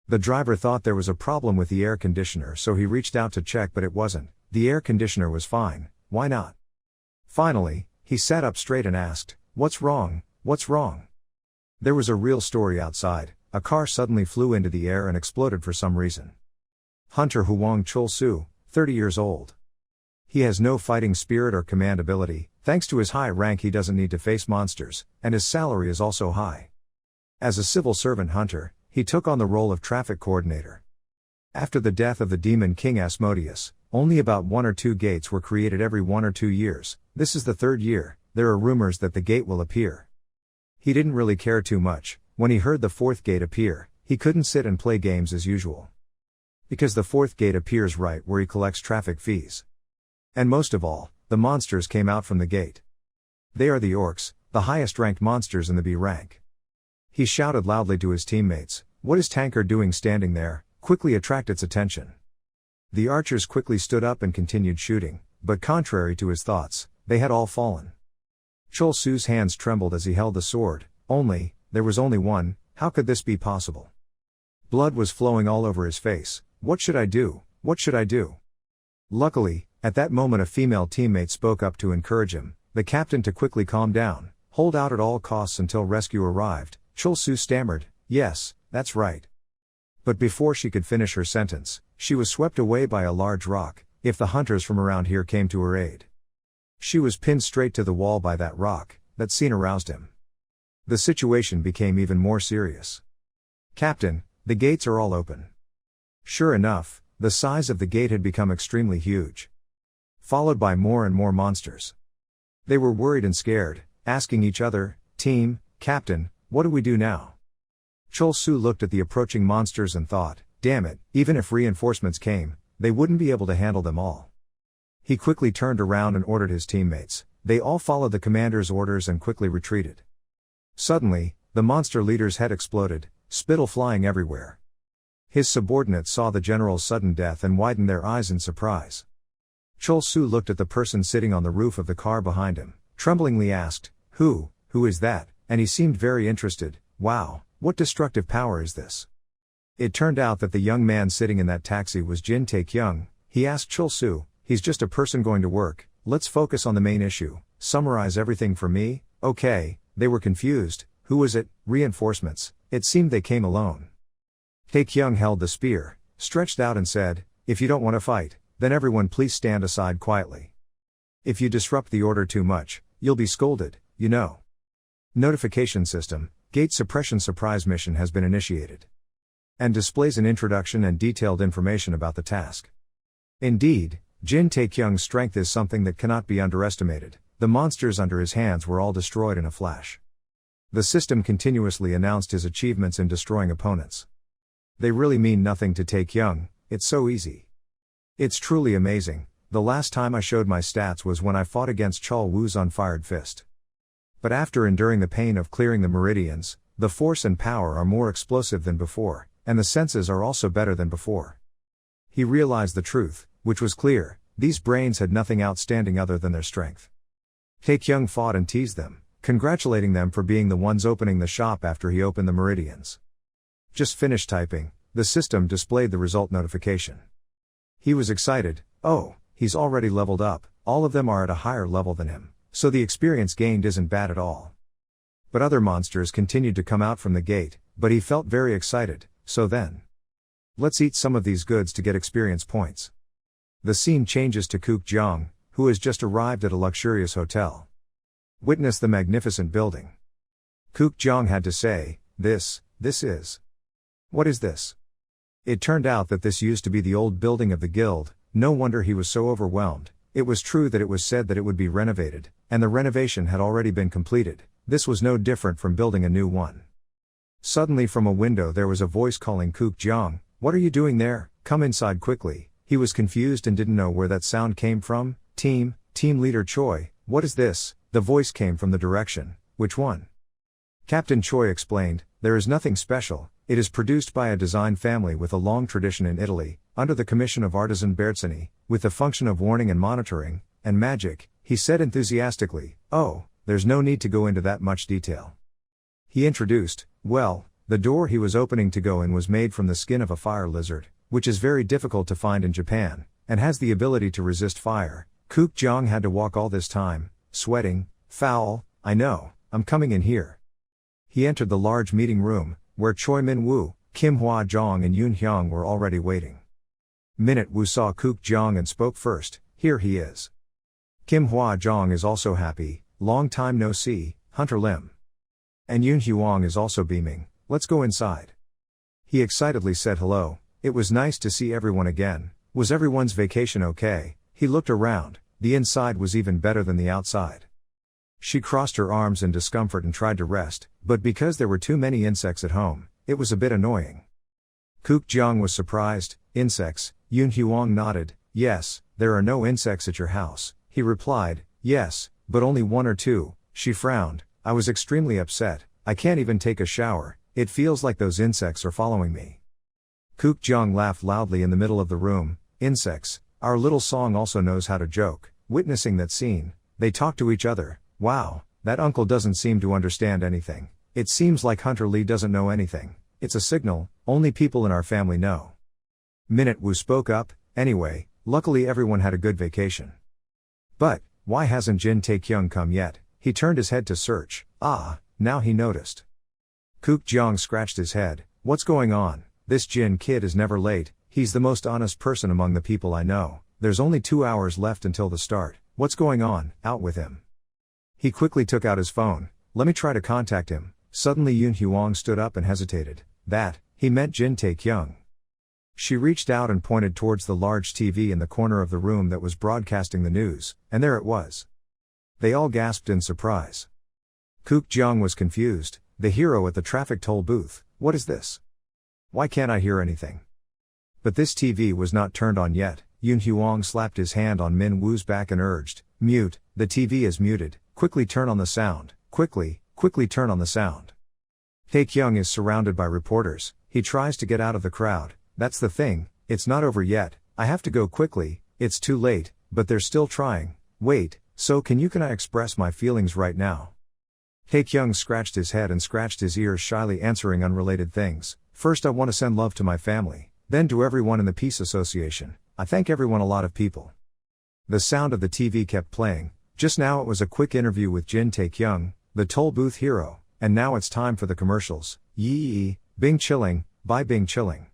The driver thought there was a problem with the air conditioner, so he reached out to check, but it wasn't. The air conditioner was fine, why not? Finally, he sat up straight and asked, what's wrong, what's wrong? There was a real story outside. A car suddenly flew into the air and exploded for some reason. Hunter Huang Chul-soo, 30 years old. He has no fighting spirit or command ability. Thanks to his high rank he doesn't need to face monsters, and his salary is also high. As a civil servant Hunter, he took on the role of traffic coordinator. After the death of the demon king Asmodeus, only about 1 or 2 gates were created every 1 or 2 years. This is the 3rd year. There are rumors that the gate will appear. He didn't really care too much. When he heard the 4th gate appear, he couldn't sit and play games as usual. Because the 4th gate appears right where he collects traffic fees. And most of all, the monsters came out from the gate. They are the orcs, the highest ranked monsters in the B rank. He shouted loudly to his teammates, what is Tanker doing standing there? Quickly attract its attention. The archers quickly stood up and continued shooting, but contrary to his thoughts, they had all fallen. Chul-soo's hands trembled as he held the sword. There was only one. How could this be possible? Blood was flowing all over his face. What should I do? What should I do? Luckily, at that moment a female teammate spoke up to encourage him, the captain, to quickly calm down, hold out at all costs until rescue arrived. Chul-soo stammered, yes, that's right. But before she could finish her sentence, she was swept away by a large rock. If the hunters from around here came to her aid. She was pinned straight to the wall by that rock. That scene aroused him. The situation became even more serious. Captain, the gates are all open. Sure enough, the size of the gate had become extremely huge. Followed by more and more monsters. They were worried and scared, asking each other, "Team, Captain, what do we do now?" Chol-Su looked at the approaching monsters and thought, damn it, even if reinforcements came, they wouldn't be able to handle them all. He quickly turned around and ordered his teammates. They all followed the commander's orders and quickly retreated. Suddenly, the monster leader's head exploded, spittle flying everywhere. His subordinates saw the general's sudden death and widened their eyes in surprise. Chol-Su looked at the person sitting on the roof of the car behind him, tremblingly asked, Who is that?" And he seemed very interested. "Wow, what destructive power is this?" It turned out that the young man sitting in that taxi was Jin Tae-kyung. He asked Chol-Su, "He's just a person going to work, let's focus on the main issue, summarize everything for me." Okay, they were confused. Who was it? Reinforcements. It seemed they came alone. Tae-kyung held the spear, stretched out and said, "If you don't want to fight, then everyone please stand aside quietly. If you disrupt the order too much, you'll be scolded, you know." Notification system, gate suppression surprise mission has been initiated. And displays an introduction and detailed information about the task. Indeed, Jin Tae-kyung's strength is something that cannot be underestimated. The monsters under his hands were all destroyed in a flash. The system continuously announced his achievements in destroying opponents. They really mean nothing to Tae-kyung, it's so easy. It's truly amazing. The last time I showed my stats was when I fought against Chol Wu's unfired fist. But after enduring the pain of clearing the meridians, the force and power are more explosive than before, and the senses are also better than before. He realized the truth, which was clear: these brains had nothing outstanding other than their strength. Tae-kyung fought and teased them, congratulating them for being the ones opening the shop after he opened the meridians. Just finished typing, the system displayed the result notification. He was excited. Oh, he's already leveled up, all of them are at a higher level than him, so the experience gained isn't bad at all. But other monsters continued to come out from the gate, but he felt very excited, so then. Let's eat some of these goods to get experience points. The scene changes to Kook Jeong, who has just arrived at a luxurious hotel. Witness the magnificent building. Kook Jeong had to say, this is. What is this? It turned out that this used to be the old building of the guild. No wonder he was so overwhelmed. It was true that it was said that it would be renovated, and the renovation had already been completed. This was no different from building a new one. Suddenly from a window there was a voice calling Kook Jeong, "What are you doing there? Come inside quickly." He was confused and didn't know where that sound came from. Team leader Choi, what is this? The voice came from the direction. Which one? Captain Choi explained, there is nothing special. It is produced by a design family with a long tradition in Italy, under the commission of artisan Bertsini, with the function of warning and monitoring, and magic, he said enthusiastically. Oh, there's no need to go into that much detail. He introduced, well, the door he was opening to go in was made from the skin of a fire lizard, which is very difficult to find in Japan, and has the ability to resist fire. Kook Jeong had to walk all this time, sweating. Foul, I know, I'm coming in here. He entered the large meeting room, where Choi Min-woo, Kim Hwa-jong and Yoon Hyung were already waiting. Minute-woo saw Kook Jeong and spoke first. Here he is. Kim Hwa-jong is also happy. Long time no see, Hunter Lim. And Yoon Hyung is also beaming. Let's go inside. He excitedly said hello. It was nice to see everyone again. Was everyone's vacation okay? He looked around. The inside was even better than the outside. She crossed her arms in discomfort and tried to rest, but because there were too many insects at home, it was a bit annoying. Kook Jeong was surprised. Insects? Yoon Hyung nodded. Yes, there are no insects at your house. He replied, yes, but only one or two. She frowned. I was extremely upset. I can't even take a shower. It feels like those insects are following me. Kook Jeong laughed loudly in the middle of the room. Insects, our little song also knows how to joke. Witnessing that scene, they talked to each other. Wow, that uncle doesn't seem to understand anything. It seems like Hunter Lee doesn't know anything. It's a signal, only people in our family know. Minute-woo spoke up, anyway, luckily everyone had a good vacation. But, why hasn't Jin Tae-kyung come yet? He turned his head to search. Ah, now he noticed. Kook Jeong scratched his head. What's going on? This Jin kid is never late, he's the most honest person among the people I know. There's only 2 hours left until the start. What's going on? Out with him. He quickly took out his phone. Let me try to contact him. Suddenly Yoon Hwang stood up and hesitated. That, he meant Jin Tae-kyung. She reached out and pointed towards the large TV in the corner of the room that was broadcasting the news, and there it was. They all gasped in surprise. Kook Jung was confused, the hero at the traffic toll booth. What is this? Why can't I hear anything? But this TV was not turned on yet. Yoon Hwang slapped his hand on Min Woo's back and urged, mute, the TV is muted, quickly turn on the sound, quickly turn on the sound. Tae-kyung is surrounded by reporters, he tries to get out of the crowd. That's the thing, it's not over yet, I have to go quickly, it's too late, but they're still trying. Wait, so can I express my feelings right now? Tae-kyung scratched his head and scratched his ears shyly answering unrelated things. First I want to send love to my family, then to everyone in the Peace Association. I thank everyone, a lot of people. The sound of the TV kept playing. Just now it was a quick interview with Jin Tae-kyung, the toll booth hero, and now it's time for the commercials. Yee, Bing chilling, bye Bing chilling.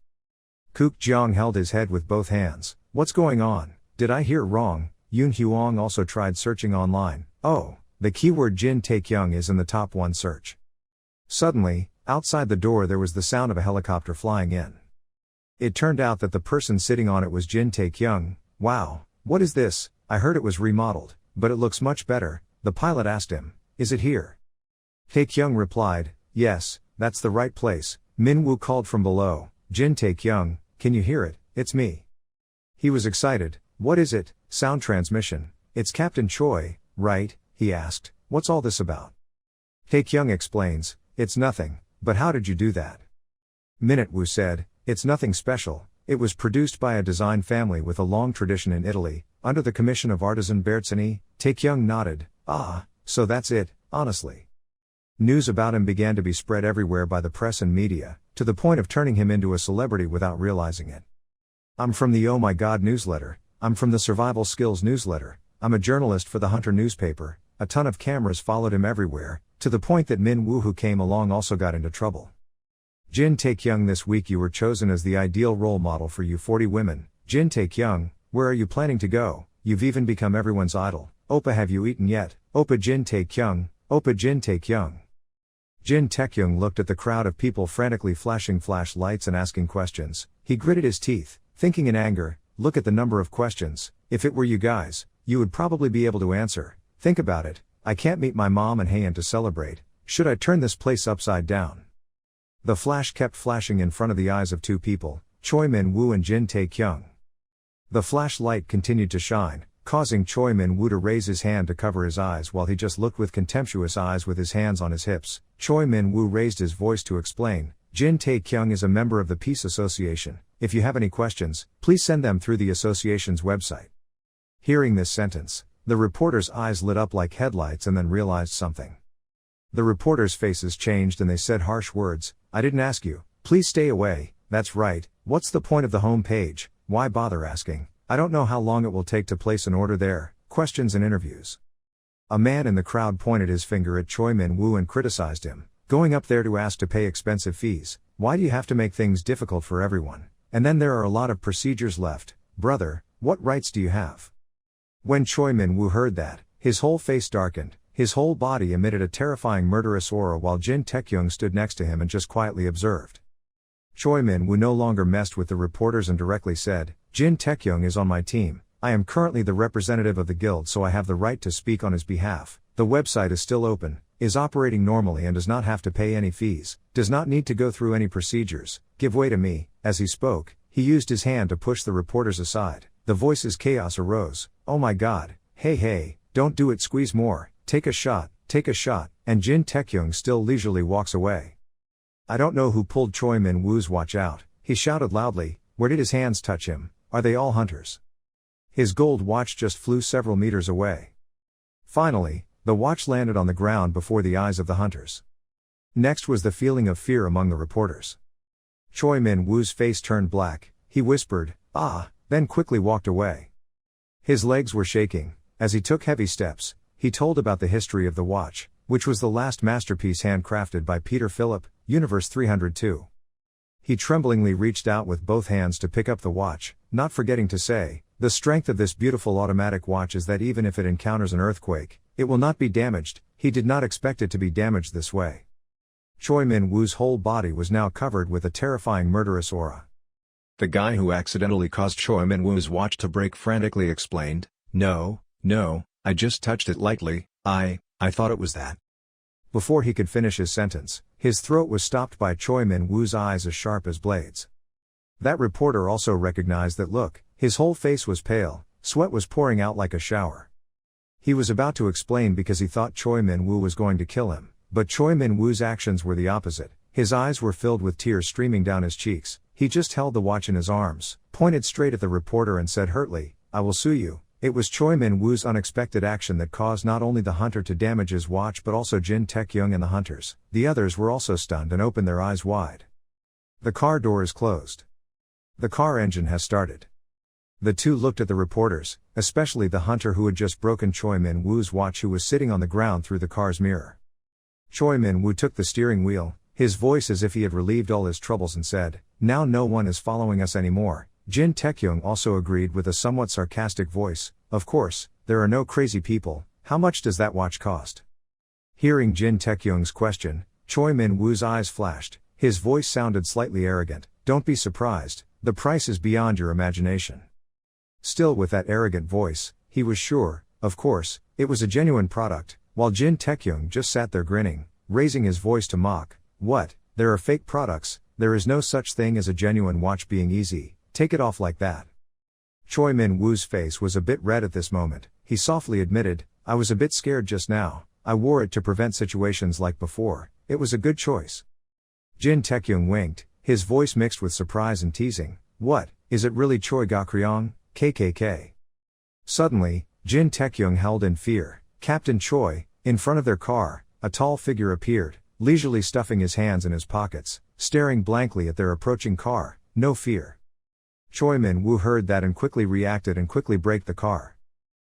Kook Jung held his head with both hands. What's going on? Did I hear wrong? Yoon Hwang also tried searching online. Oh, the keyword Jin Tae-kyung is in the top 1 search. Suddenly, outside the door there was the sound of a helicopter flying in. It turned out that the person sitting on it was Jin Tae-kyung. Wow, what is this? I heard it was remodeled, but it looks much better. The pilot asked him, is it here? Tae-kyung replied, yes, that's the right place. Min Woo called from below, Jin Tae-kyung, can you hear it? It's me. He was excited. What is it? Sound transmission. It's Captain Choi, right? He asked. What's all this about? Tae-kyung explains, it's nothing, but how did you do that? Minute Woo said, it's nothing special, it was produced by a design family with a long tradition in Italy, under the commission of artisan Bertsini. Tae-kyung nodded, ah, so that's it, honestly. News about him began to be spread everywhere by the press and media, to the point of turning him into a celebrity without realizing it. I'm from the Oh My God newsletter, I'm from the Survival Skills newsletter, I'm a journalist for the Hunter newspaper. A ton of cameras followed him everywhere, to the point that Min Woo, who came along, also got into trouble. Jin Tae-kyung, this week you were chosen as the ideal role model for you 40 women. Jin Tae-kyung, where are you planning to go? You've even become everyone's idol. Oppa, have you eaten yet? Oppa Jin Tae-kyung, Oppa Jin Tae-kyung. Jin Tae-kyung looked at the crowd of people frantically flashing flashlights and asking questions. He gritted his teeth, thinking in anger, look at the number of questions. If it were you guys, you would probably be able to answer. Think about it, I can't meet my mom and Haeun to celebrate. Should I turn this place upside down? The flash kept flashing in front of the eyes of 2 people, Choi Min Woo and Jin Tae-kyung. The flashlight continued to shine, causing Choi Min Woo to raise his hand to cover his eyes while he just looked with contemptuous eyes with his hands on his hips. Choi Min Woo raised his voice to explain, Jin Tae-kyung is a member of the Peace Association. If you have any questions, please send them through the association's website. Hearing this sentence, the reporters' eyes lit up like headlights and then realized something. The reporters' faces changed and they said harsh words, I didn't ask you, please stay away. That's right, what's the point of the home page? Why bother asking? I don't know how long it will take to place an order there. Questions and interviews. A man in the crowd pointed his finger at Choi Min Woo and criticized him, going up there to ask to pay expensive fees. Why do you have to make things difficult for everyone? And then there are a lot of procedures left. Brother, what rights do you have? When Choi Min Woo heard that, his whole face darkened, his whole body emitted a terrifying murderous aura while Jin Tae-kyung stood next to him and just quietly observed. Choi Min Woo no longer messed with the reporters and directly said, Jin Tae-kyung is on my team, I am currently the representative of the guild, so I have the right to speak on his behalf. The website is still open, is operating normally and does not have to pay any fees, does not need to go through any procedures. Give way to me. As he spoke, he used his hand to push the reporters aside. The voices chaos arose. Oh my God, hey, don't do it, squeeze more, take a shot, and Jin Tae-kyung still leisurely walks away. I don't know who pulled Choi Min Woo's watch out, he shouted loudly. Where did his hands touch him? Are they all hunters? His gold watch just flew several meters away. Finally, the watch landed on the ground before the eyes of the hunters. Next was the feeling of fear among the reporters. Choi Min Woo's face turned black, he whispered, ah, then quickly walked away. His legs were shaking. As he took heavy steps, he told about the history of the watch, which was the last masterpiece handcrafted by Peter Philip, Universe 302. He tremblingly reached out with both hands to pick up the watch, not forgetting to say, "The strength of this beautiful automatic watch is that even if it encounters an earthquake, it will not be damaged." He did not expect it to be damaged this way. Choi Min-woo's whole body was now covered with a terrifying murderous aura. The guy who accidentally caused Choi Min-woo's watch to break frantically explained, No, I just touched it lightly, I thought it was that." Before he could finish his sentence, his throat was stopped by Choi Min-woo's eyes as sharp as blades. That reporter also recognized that look. His whole face was pale, sweat was pouring out like a shower. He was about to explain because he thought Choi Min-woo was going to kill him, but Choi Min-woo's actions were the opposite. His eyes were filled with tears streaming down his cheeks. He just held the watch in his arms, pointed straight at the reporter and said hurtly, "I will sue you." It was Choi Min-woo's unexpected action that caused not only the hunter to damage his watch but also Jin Tae-kyung and the hunters. The others were also stunned and opened their eyes wide. The car door is closed. The car engine has started. The two looked at the reporters, especially the hunter who had just broken Choi Min-woo's watch, who was sitting on the ground through the car's mirror. Choi Min-woo took the steering wheel, his voice as if he had relieved all his troubles, and said, "Now no one is following us anymore." Jin Tae-kyung also agreed with a somewhat sarcastic voice, "Of course, there are no crazy people. How much does that watch cost?" Hearing Jin Tae-kyung's question, Choi Min-woo's eyes flashed, his voice sounded slightly arrogant, "Don't be surprised, the price is beyond your imagination." Still with that arrogant voice, he was sure, of course, it was a genuine product, while Jin Tae-kyung just sat there grinning, raising his voice to mock, "What, there are fake products, there is no such thing as a genuine watch being easy, take it off like that." Choi Min-woo's face was a bit red at this moment. He softly admitted, "I was a bit scared just now, I wore it to prevent situations like before, it was a good choice." Jin Tae-kyung winked, his voice mixed with surprise and teasing, "What, is it really Choi Ga-kryong, KKK?" Suddenly, Jin Tae-kyung held in fear, "Captain Choi." In front of their car, a tall figure appeared, leisurely stuffing his hands in his pockets, staring blankly at their approaching car, no fear. Choi Min-woo heard that and quickly reacted and quickly braked the car.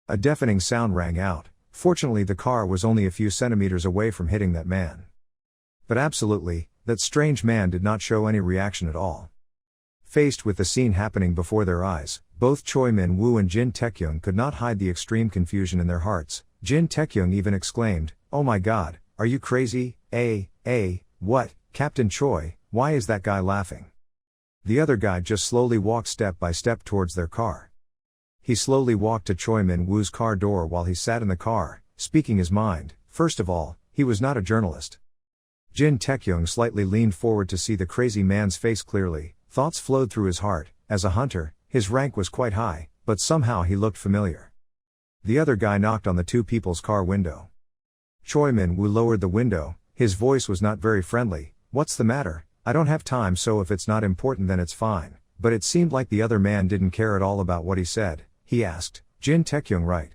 A deafening sound rang out. Fortunately, the car was only a few centimeters away from hitting that man. But absolutely, that strange man did not show any reaction at all. Faced with the scene happening before their eyes, both Choi Min-woo and Jin Tae-kyung could not hide the extreme confusion in their hearts. Jin Tae-kyung even exclaimed, "Oh my god, are you crazy? What, Captain Choi, why is that guy laughing?" The other guy just slowly walked step by step towards their car. He slowly walked to Choi Min-woo's car door while he sat in the car, speaking his mind. First of all, he was not a journalist. Jin Tae-kyung slightly leaned forward to see the crazy man's face clearly. Thoughts flowed through his heart. As a hunter, his rank was quite high, but somehow he looked familiar. The other guy knocked on the two people's car window. Choi Min-woo lowered the window, his voice was not very friendly. "What's the matter? I don't have time, so if it's not important then it's fine." But it seemed like the other man didn't care at all about what he said. He asked, "Jin Tae-kyung right?"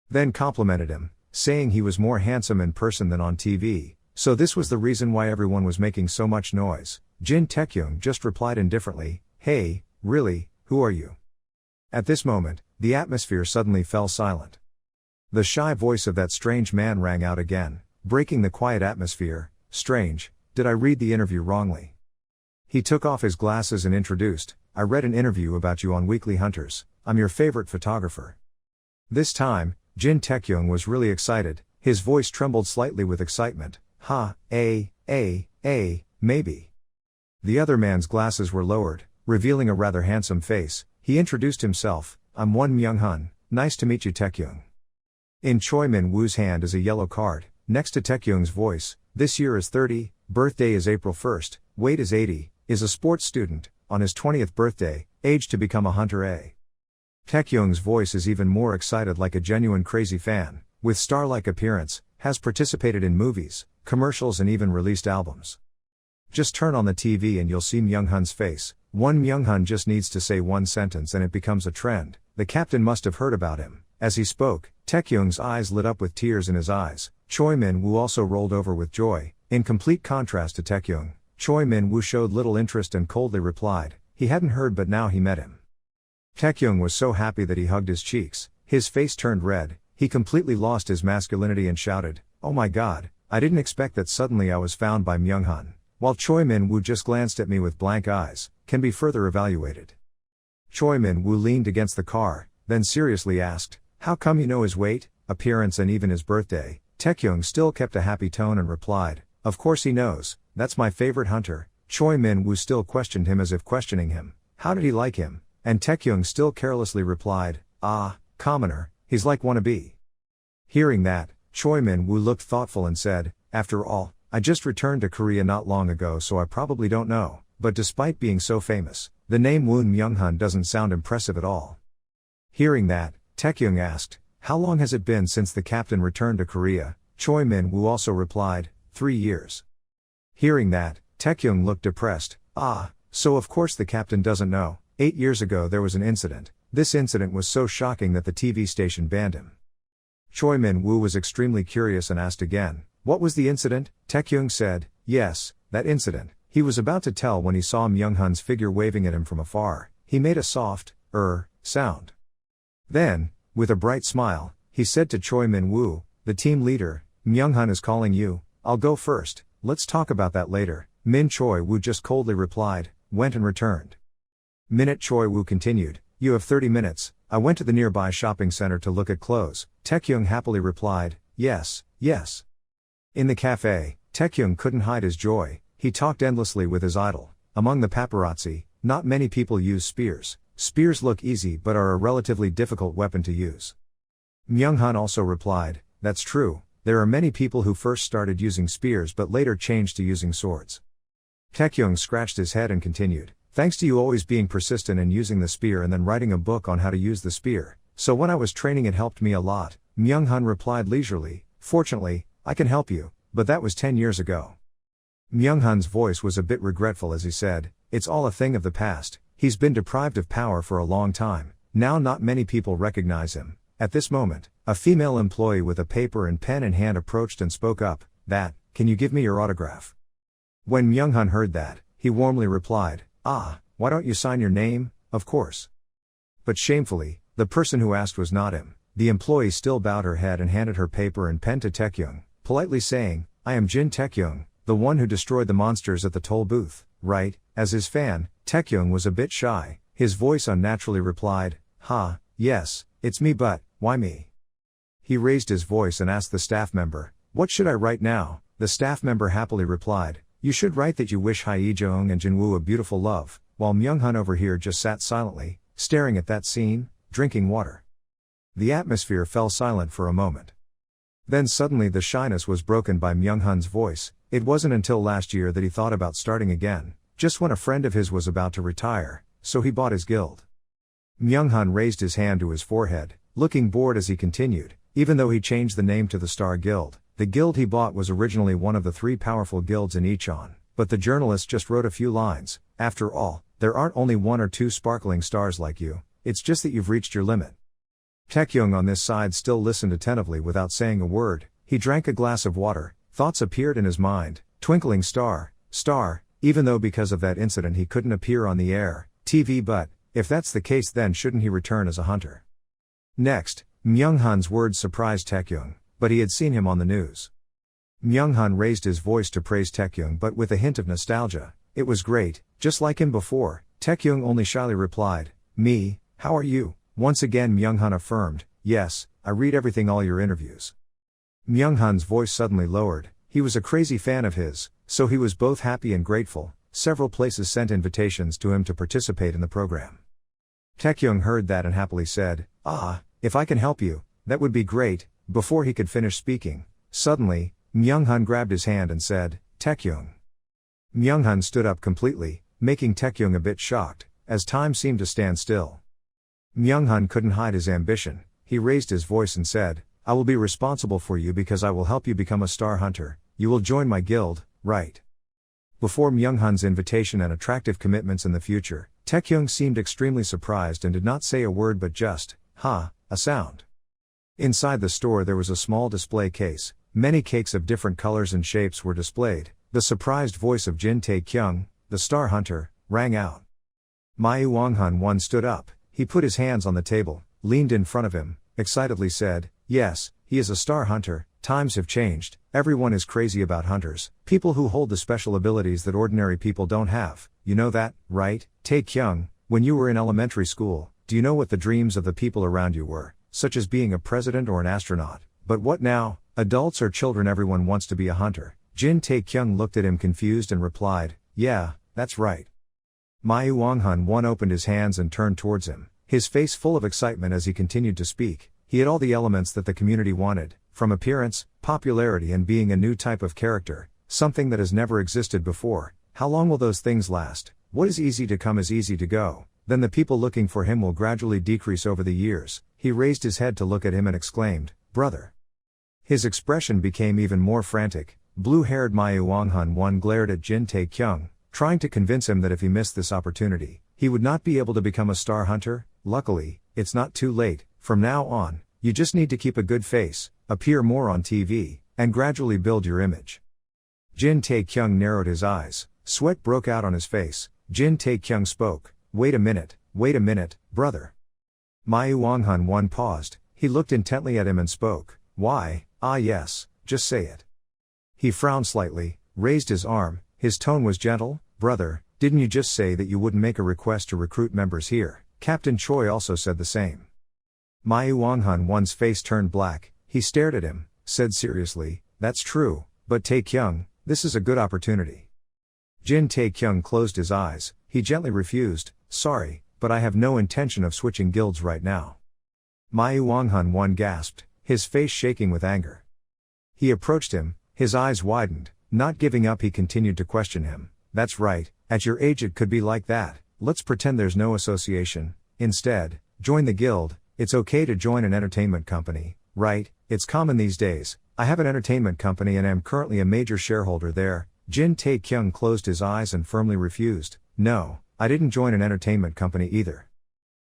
Then complimented him, saying he was more handsome in person than on TV, so this was the reason why everyone was making so much noise. Jin Tae-kyung just replied indifferently, "Hey, really, who are you?" At this moment, the atmosphere suddenly fell silent. The shy voice of that strange man rang out again, breaking the quiet atmosphere. "Strange, did I read the interview wrongly?" He took off his glasses and introduced, "I read an interview about you on Weekly Hunters, I'm your favorite photographer." This time, Jin Tae-kyung was really excited, his voice trembled slightly with excitement. Maybe." The other man's glasses were lowered, revealing a rather handsome face. He introduced himself, "I'm Won Myung-hun, nice to meet you Tae-kyung." In Choi Min-woo's hand is a yellow card, next to Tae-kyung's voice. "This year is 30, birthday is April 1st, weight is 80, is a sports student, on his 20th birthday, age to become a hunter A." Tae-kyung's voice is even more excited, like a genuine crazy fan, with star-like appearance, has participated in movies, commercials and even released albums. Just turn on the TV and you'll see Myung-hun's face. Won Myung-hun just needs to say one sentence and it becomes a trend. The captain must have heard about him. As he spoke, Tae-kyung's eyes lit up with tears in his eyes. Choi Min-woo also rolled over with joy. In complete contrast to Tae-kyung, Choi Min-woo showed little interest and coldly replied, he hadn't heard but now he met him. Tae-kyung was so happy that he hugged his cheeks. His face turned red, he completely lost his masculinity and shouted, "Oh my god, I didn't expect that. Suddenly I was found by Myung-hun. while Choi Min-woo just glanced at me with blank eyes, can be further evaluated. Choi Min-woo leaned against the car, then seriously asked, how come you know his weight, appearance and even his birthday? Taekyung still kept a happy tone and replied, of course he knows, that's my favorite hunter. Choi Min-woo still questioned him as if questioning him, how did he like him? And Taekyung still carelessly replied, commoner, he's like wannabe. Hearing that, Choi Min-woo looked thoughtful and said, after all, I just returned to Korea not long ago so I probably don't know, but despite being so famous, the name Woon Myung-hun doesn't sound impressive at all. Hearing that, Taekyung asked, how long has it been since the captain returned to Korea? Choi Min-woo also replied, 3 years. Hearing that, Taekyung looked depressed, so of course the captain doesn't know. 8 years ago there was an incident. This incident was so shocking that the TV station banned him. Choi Min-woo was extremely curious and asked again, what was the incident? Taekyung said, yes, that incident. He was about to tell when he saw Myung-hun's figure waving at him from afar. He made a soft, sound. Then, with a bright smile, he said to Choi Min-woo, the team leader, Myung-hun is calling you, I'll go first, let's talk about that later. Min Choi-woo just coldly replied, went and returned. Minute Choi-woo continued, you have 30 minutes, I went to the nearby shopping center to look at clothes. Taekyung happily replied, yes. In the cafe, Taekyung couldn't hide his joy, he talked endlessly with his idol. Among the paparazzi, not many people use spears. Spears look easy but are a relatively difficult weapon to use. Myung-hun also replied, that's true, there are many people who first started using spears but later changed to using swords. Taekyung scratched his head and continued, thanks to you always being persistent in using the spear and then writing a book on how to use the spear, so when I was training it helped me a lot. Myung-hun replied leisurely, fortunately, I can help you, but that was 10 years ago. Myung-hun's voice was a bit regretful as he said, it's all a thing of the past, he's been deprived of power for a long time, now not many people recognize him. At this moment, a female employee with a paper and pen in hand approached and spoke up, can you give me your autograph? When Myung-hun heard that, he warmly replied, why don't you sign your name? Of course. But shamefully, the person who asked was not him. The employee still bowed her head and handed her paper and pen to Taekyung, politely saying, I am Jin Taekyung, the one who destroyed the monsters at the toll booth, right? As his fan, Taekyung was a bit shy, his voice unnaturally replied, yes, it's me but, why me? He raised his voice and asked the staff member, what should I write now? The staff member happily replied, you should write that you wish Hye-jeong and Jinwoo a beautiful love, while Myung-hun over here just sat silently, staring at that scene, drinking water. The atmosphere fell silent for a moment. Then suddenly the shyness was broken by Myung-hun's voice. It wasn't until last year that he thought about starting again, just when a friend of his was about to retire, so he bought his guild. Myung-hun raised his hand to his forehead, looking bored as he continued, even though he changed the name to the Star Guild, the guild he bought was originally one of the 3 powerful guilds in Icheon, but the journalist just wrote a few lines, after all, there aren't only 1 or 2 sparkling stars like you, it's just that you've reached your limit. Taekyung on this side still listened attentively without saying a word. He drank a glass of water, thoughts appeared in his mind, twinkling star, even though because of that incident he couldn't appear on the air, TV but, if that's the case then shouldn't he return as a hunter? Next, Myung-hun's words surprised Taekyung, but he had seen him on the news. Myung-hun raised his voice to praise Taekyung but with a hint of nostalgia, it was great, just like him before. Taekyung only shyly replied, me, how are you? Once again Myung-hun affirmed, yes, I read everything all your interviews. Myung-hun's voice suddenly lowered, he was a crazy fan of his, so he was both happy and grateful. Several places sent invitations to him to participate in the program. Taekyung heard that and happily said, if I can help you, that would be great. Before he could finish speaking, suddenly, Myung-hun grabbed his hand and said, Taekyung. Myung-hun stood up completely, making Taekyung a bit shocked, as time seemed to stand still. Myung-hun couldn't hide his ambition, he raised his voice and said, I will be responsible for you because I will help you become a star hunter, you will join my guild, right? Before Myung-hun's invitation and attractive commitments in the future, Taekyung seemed extremely surprised and did not say a word but just, a sound. Inside the store there was a small display case, many cakes of different colors and shapes were displayed. The surprised voice of Jin Tae-kyung, the star hunter, rang out. Mayu Wang-hun stood up, he put his hands on the table, leaned in front of him, excitedly said, yes, he is a star hunter, times have changed, everyone is crazy about hunters, people who hold the special abilities that ordinary people don't have, you know that, right? Tae-kyung, when you were in elementary school, do you know what the dreams of the people around you were, such as being a president or an astronaut? But what now? Adults or children, everyone wants to be a hunter. Jin Tae-kyung looked at him confused and replied, yeah, that's right. Mayu Wonghun opened his hands and turned towards him, his face full of excitement as he continued to speak. He had all the elements that the community wanted, from appearance, popularity and being a new type of character, something that has never existed before. How long will those things last? What is easy to come is easy to go. Then the people looking for him will gradually decrease over the years. He raised his head to look at him and exclaimed, brother. His expression became even more frantic. Blue-haired Mayu Wonghun glared at Jin Tae-kyung, trying to convince him that if he missed this opportunity, he would not be able to become a star hunter. Luckily, it's not too late. From now on, you just need to keep a good face, appear more on TV, and gradually build your image. Jin Tae-kyung narrowed his eyes. Sweat broke out on his face. Jin Tae-kyung spoke, wait a minute, brother. Mayu Wonghun paused. He looked intently at him and spoke, why, yes, just say it. He frowned slightly, raised his arm, his tone was gentle, brother, didn't you just say that you wouldn't make a request to recruit members here? Captain Choi also said the same. Mayu Wonghun's face turned black. He stared at him, said seriously, that's true, but Tae-kyung, this is a good opportunity. Jin Tae-kyung closed his eyes. He gently refused, sorry, but I have no intention of switching guilds right now. Mayu Wonghun gasped, his face shaking with anger. He approached him, his eyes widened. Not giving up, he continued to question him. That's right, at your age it could be like that. Let's pretend there's no association. Instead, join the guild. It's okay to join an entertainment company, right? It's common these days. I have an entertainment company and am currently a major shareholder there. Jin Tae-kyung closed his eyes and firmly refused. No, I didn't join an entertainment company either.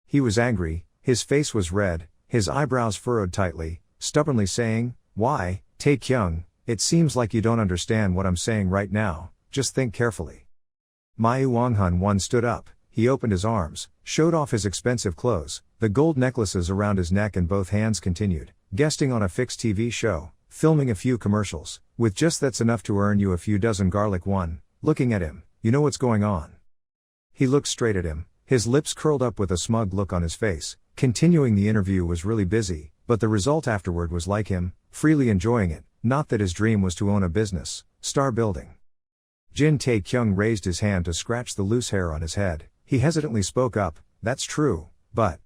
He was angry, his face was red, his eyebrows furrowed tightly, stubbornly saying, why, Tae-kyung, it seems like you don't understand what I'm saying right now, just think carefully. Mayu Wonghun stood up, he opened his arms, showed off his expensive clothes, the gold necklaces around his neck and both hands continued, guesting on a fixed TV show, filming a few commercials, with just that's enough to earn you a few dozen garlic one. Looking at him, you know what's going on. He looked straight at him, his lips curled up with a smug look on his face. Continuing the interview was really busy, but the result afterward was like him, freely enjoying it, not that his dream was to own a business, star building. Jin Tae-kyung raised his hand to scratch the loose hair on his head. He hesitantly spoke up, that's true, but...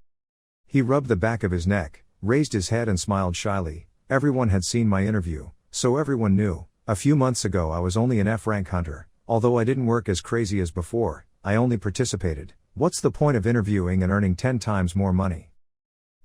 He rubbed the back of his neck, raised his head and smiled shyly. Everyone had seen my interview, so everyone knew. A few months ago I was only an F-rank hunter. Although I didn't work as crazy as before, I only participated. What's the point of interviewing and earning 10 times more money?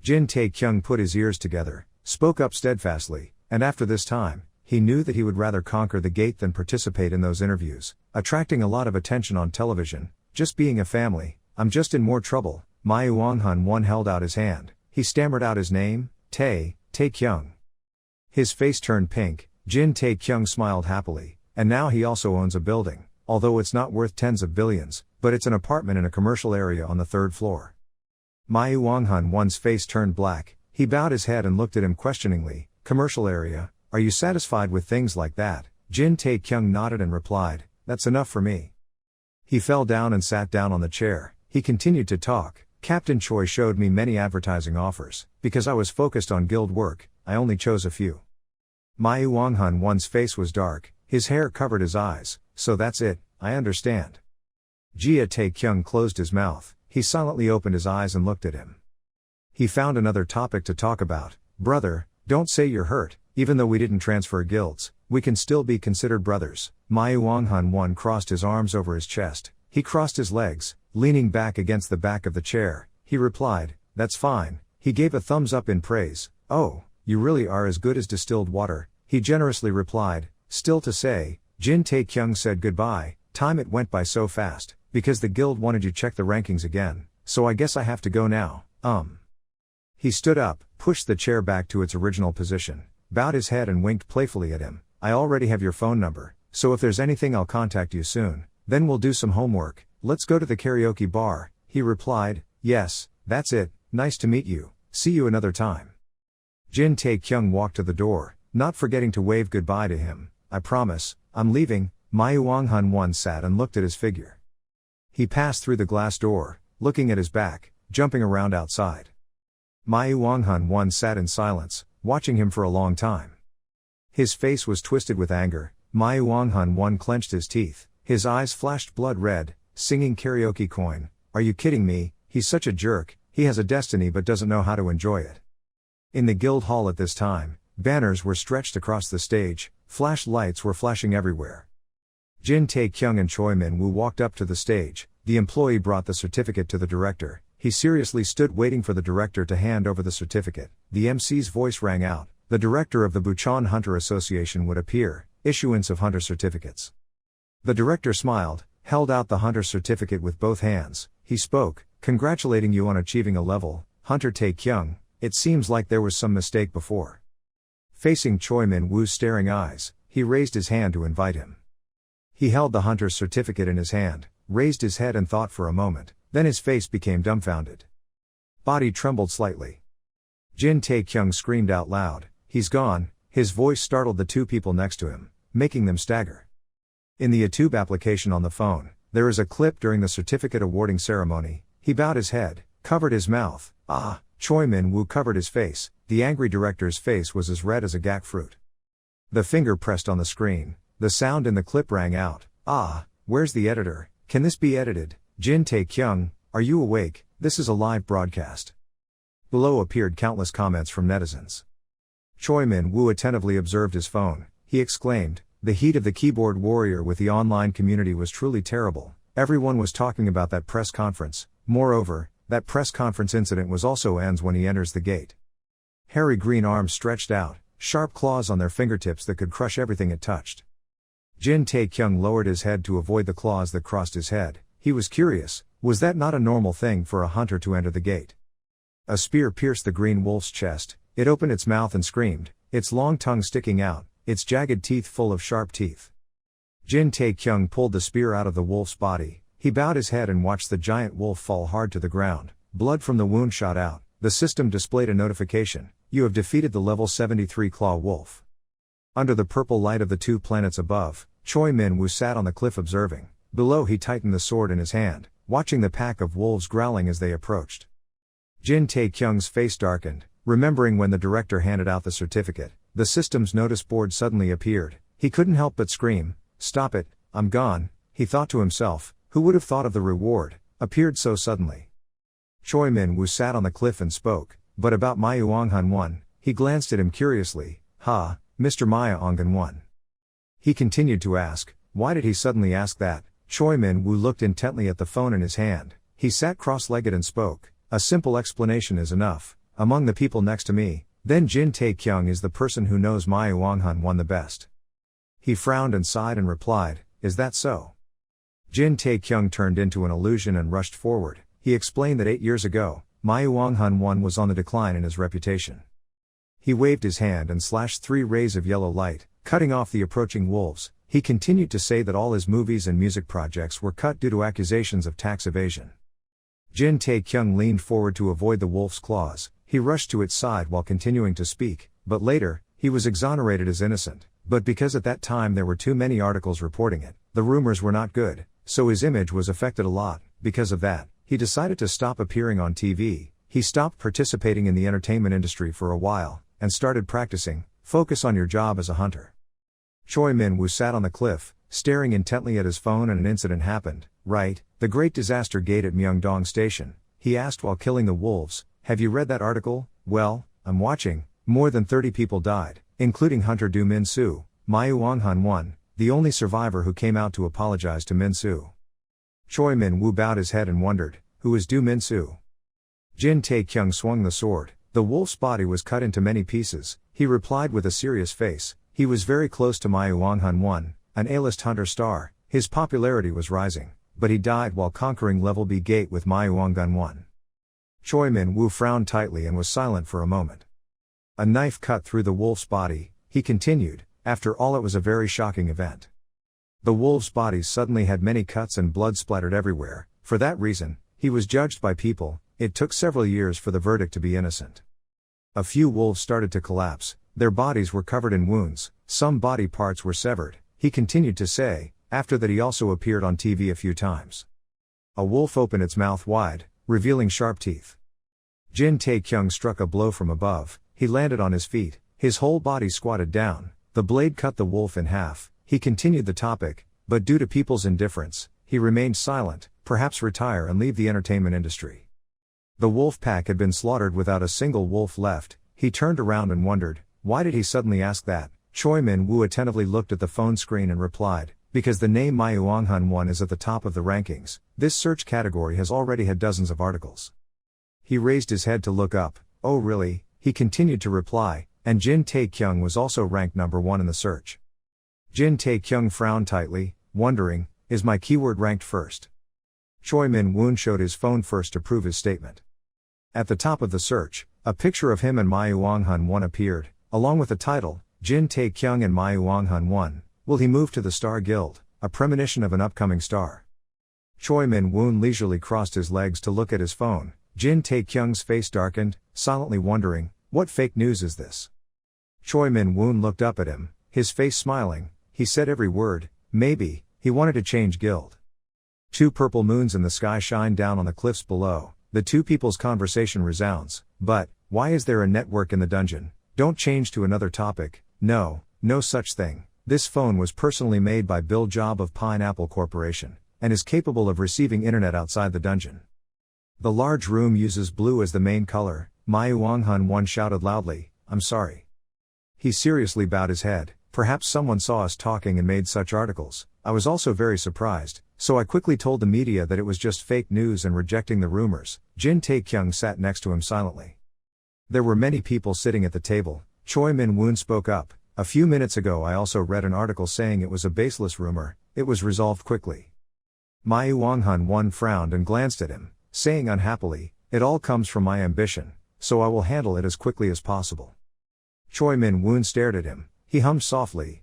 Jin Tae-kyung put his ears together, spoke up steadfastly, and after this time, he knew that he would rather conquer the gate than participate in those interviews, attracting a lot of attention on television. Just being a family, I'm just in more trouble. Mayu Wonghun held out his hand. He stammered out his name, Tae-kyung. His face turned pink. Jin Tae-kyung smiled happily, and now he also owns a building, although it's not worth tens of billions, but it's an apartment in a commercial area on the 3rd floor. Mayu Wonghun's face turned black. He bowed his head and looked at him questioningly. Commercial area? Are you satisfied with things like that? Jin Tae-kyung nodded and replied, that's enough for me. He fell down and sat down on the chair. He continued to talk. Captain Choi showed me many advertising offers. Because I was focused on guild work, I only chose a few. Mayu Wonghun's face was dark, his hair covered his eyes. So that's it, I understand. Jia Tae-kyung closed his mouth. He silently opened his eyes and looked at him. He found another topic to talk about. Brother, don't say you're hurt. Even though we didn't transfer guilds, we can still be considered brothers. Mayu Wonghun crossed his arms over his chest. He crossed his legs, leaning back against the back of the chair. He replied, that's fine. He gave a thumbs up in praise. Oh, you really are as good as distilled water, he generously replied. Still to say, Jin Tae-kyung said goodbye. Time it went by so fast, because the guild wanted you check the rankings again, so I guess I have to go now. He stood up, pushed the chair back to its original position, bowed his head and winked playfully at him. I already have your phone number, so if there's anything I'll contact you soon, then we'll do some homework. Let's go to the karaoke bar, he replied. Yes, that's it, nice to meet you, see you another time. Jin Tae-kyung walked to the door. not forgetting to wave goodbye to him. I promise, I'm leaving. Wang-hun sat and looked at his figure. He passed through the glass door, looking at his back, jumping around outside. Wang-hun sat in silence, watching him for a long time. His face was twisted with anger. Wang-hun clenched his teeth, his eyes flashed blood red, singing karaoke coin. Are you kidding me? He's such a jerk, he has a destiny but doesn't know how to enjoy it. In the guild hall at this time, banners were stretched across the stage, flash lights were flashing everywhere. Jin Tae-kyung and Choi Min-woo walked up to the stage. The employee brought the certificate to the director. He seriously stood waiting for the director to hand over the certificate. The MC's voice rang out. The director of the Bucheon Hunter Association would appear. Issuance of hunter certificates. The director smiled, held out the hunter certificate with both hands. He spoke, congratulating you on achieving a level, Hunter Tae-kyung. It seems like there was some mistake before. Facing Choi Min-woo's staring eyes, he raised his hand to invite him. He held the hunter's certificate in his hand, raised his head and thought for a moment, then his face became dumbfounded. Body trembled slightly. Jin Tae-kyung screamed out loud, "He's gone!" His voice startled the two people next to him, making them stagger. In the YouTube application on the phone, there is a clip during the certificate awarding ceremony. He bowed his head, covered his mouth. Choi Min-woo covered his face. The angry director's face was as red as a gak fruit. The finger pressed on the screen. The sound in the clip rang out. Where's the editor? Can this be edited? Jin Tae-kyung, are you awake? This is a live broadcast. Below appeared countless comments from netizens. Choi Min-woo attentively observed his phone. He exclaimed, the heat of the keyboard warrior with the online community was truly terrible. Everyone was talking about that press conference. Moreover, that press conference incident was also ends when he enters the gate. Hairy green arms stretched out, sharp claws on their fingertips that could crush everything it touched. Jin Tae-kyung lowered his head to avoid the claws that crossed his head. He was curious, was that not a normal thing for a hunter to enter the gate? A spear pierced the green wolf's chest. It opened its mouth and screamed, its long tongue sticking out, its jagged teeth full of sharp teeth. Jin Tae-kyung pulled the spear out of the wolf's body. He bowed his head and watched the giant wolf fall hard to the ground. Blood from the wound shot out. The system displayed a notification. You have defeated the level 73 claw wolf. Under the purple light of the two planets above, Choi Min-woo sat on the cliff observing. Below he tightened the sword in his hand, watching the pack of wolves growling as they approached. Jin Tae-kyung's face darkened, remembering when the director handed out the certificate. The system's notice board suddenly appeared. He couldn't help but scream, "Stop it, I'm gone," he thought to himself. Who would have thought of the reward, appeared so suddenly. Choi Min-woo sat on the cliff and spoke, but about Wang-hun. He glanced at him curiously. Mr. Wang-hun. He continued to ask, why did he suddenly ask that? Choi Min-woo looked intently at the phone in his hand. He sat cross-legged and spoke, a simple explanation is enough. Among the people next to me, then Jin Tae-kyung is the person who knows Wang-hun the best. He frowned and sighed and replied, is that so? Jin Tae-kyung turned into an illusion and rushed forward. He explained that 8 years ago, Wang-hun was on the decline in his reputation. He waved his hand and slashed 3 rays of yellow light, cutting off the approaching wolves. He continued to say that all his movies and music projects were cut due to accusations of tax evasion. Jin Tae-kyung leaned forward to avoid the wolf's claws. He rushed to its side while continuing to speak, but later, he was exonerated as innocent. But because at that time there were too many articles reporting it, the rumors were not good, so his image was affected a lot. Because of that, he decided to stop appearing on TV. He stopped participating in the entertainment industry for a while, and started practicing. Focus on your job as a hunter. Choi Min-woo sat on the cliff, staring intently at his phone, and an incident happened. Right, the Great Disaster Gate at Myeongdong Station. He asked while killing the wolves, have you read that article? Well, I'm watching. More than 30 people died, including Hunter Do Min-soo, Wang-hun, the only survivor who came out to apologize to Min-soo. Choi Min-woo bowed his head and wondered, who is Do Min-soo? Jin Tae-kyung swung the sword. The wolf's body was cut into many pieces. He replied with a serious face, he was very close to Wang-hun, an A-list hunter star. His popularity was rising, but he died while conquering level B gate with Wang-hun. Choi Min-woo frowned tightly and was silent for a moment. A knife cut through the wolf's body. He continued, after all it was a very shocking event. The wolf's body suddenly had many cuts and blood splattered everywhere. For that reason, he was judged by people. It took several years for the verdict to be innocent. A few wolves started to collapse, Their bodies were covered in wounds, some body parts were severed, he continued to say. After that he also appeared on TV a few times. A wolf opened its mouth wide, revealing sharp teeth. Jin Tae-kyung struck a blow from above, he landed on his feet, his whole body squatted down, the blade cut the wolf in half. He continued the topic, but due to people's indifference, he remained silent, perhaps retire and leave the entertainment industry. The wolf pack had been slaughtered without a single wolf left. He turned around and wondered, why did he suddenly ask that? Choi Min-woo attentively looked at the phone screen and replied, because the name Myeonghun-won is at the top of the rankings, this search category has already had dozens of articles. He raised his head to look up. Oh really, he continued to reply, and Jin Tae-kyung was also ranked number 1 in the search. Jin Tae-kyung frowned tightly, wondering, is my keyword ranked first? Choi Min-woon showed his phone first to prove his statement. At the top of the search, a picture of him and Myeonghun-won appeared, along with the title, Jin Tae-kyung and Myeonghun-won, will he move to the Star Guild, a premonition of an upcoming star. Choi Min-woon leisurely crossed his legs to look at his phone. Jin Tae-kyung's face darkened, silently wondering, what fake news is this? Choi Min-woon looked up at him, his face smiling. He said every word, maybe, he wanted to change guild. 2 purple moons in the sky shine down on the cliffs below, the two people's conversation resounds, but, why is there a network in the dungeon? Don't change to another topic, no such thing. This phone was personally made by Bill Job of Pineapple Corporation, and is capable of receiving internet outside the dungeon. The large room uses blue as the main color. Myeonghun-won shouted loudly, I'm sorry. He seriously bowed his head. Perhaps someone saw us talking and made such articles. I was also very surprised, so I quickly told the media that it was just fake news and rejecting the rumors. Jin Tae-kyung sat next to him silently. There were many people sitting at the table. Choi Min-woon spoke up. A few minutes ago I also read an article saying it was a baseless rumor. It was resolved quickly. Myeonghun-won frowned and glanced at him, saying unhappily, it all comes from my ambition, so I will handle it as quickly as possible. Choi Min-woon stared at him. He hummed softly,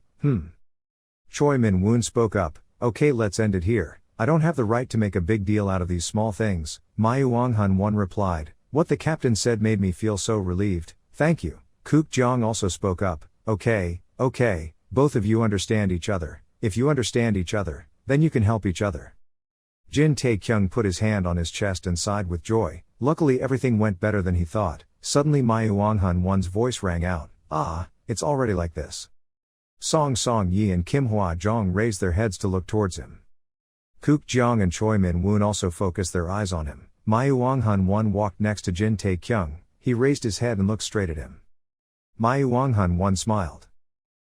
Choi Min-woon spoke up, okay, let's end it here. I don't have the right to make a big deal out of these small things. Myeonghun-won replied, what the captain said made me feel so relieved, thank you. Kook Jeong also spoke up, okay, both of you understand each other. If you understand each other, then you can help each other. Jin Tae-kyung put his hand on his chest and sighed with joy. Luckily everything went better than he thought. Suddenly Myeonghun-won's voice rang out, it's already like this. Song Song-yi and Kim Hwa-jong raised their heads to look towards him. Kook Jeong and Choi Min-woon also focused their eyes on him. Myeonghun-won walked next to Jin Tae-kyung. He raised his head and looked straight at him. Myeonghun-won smiled.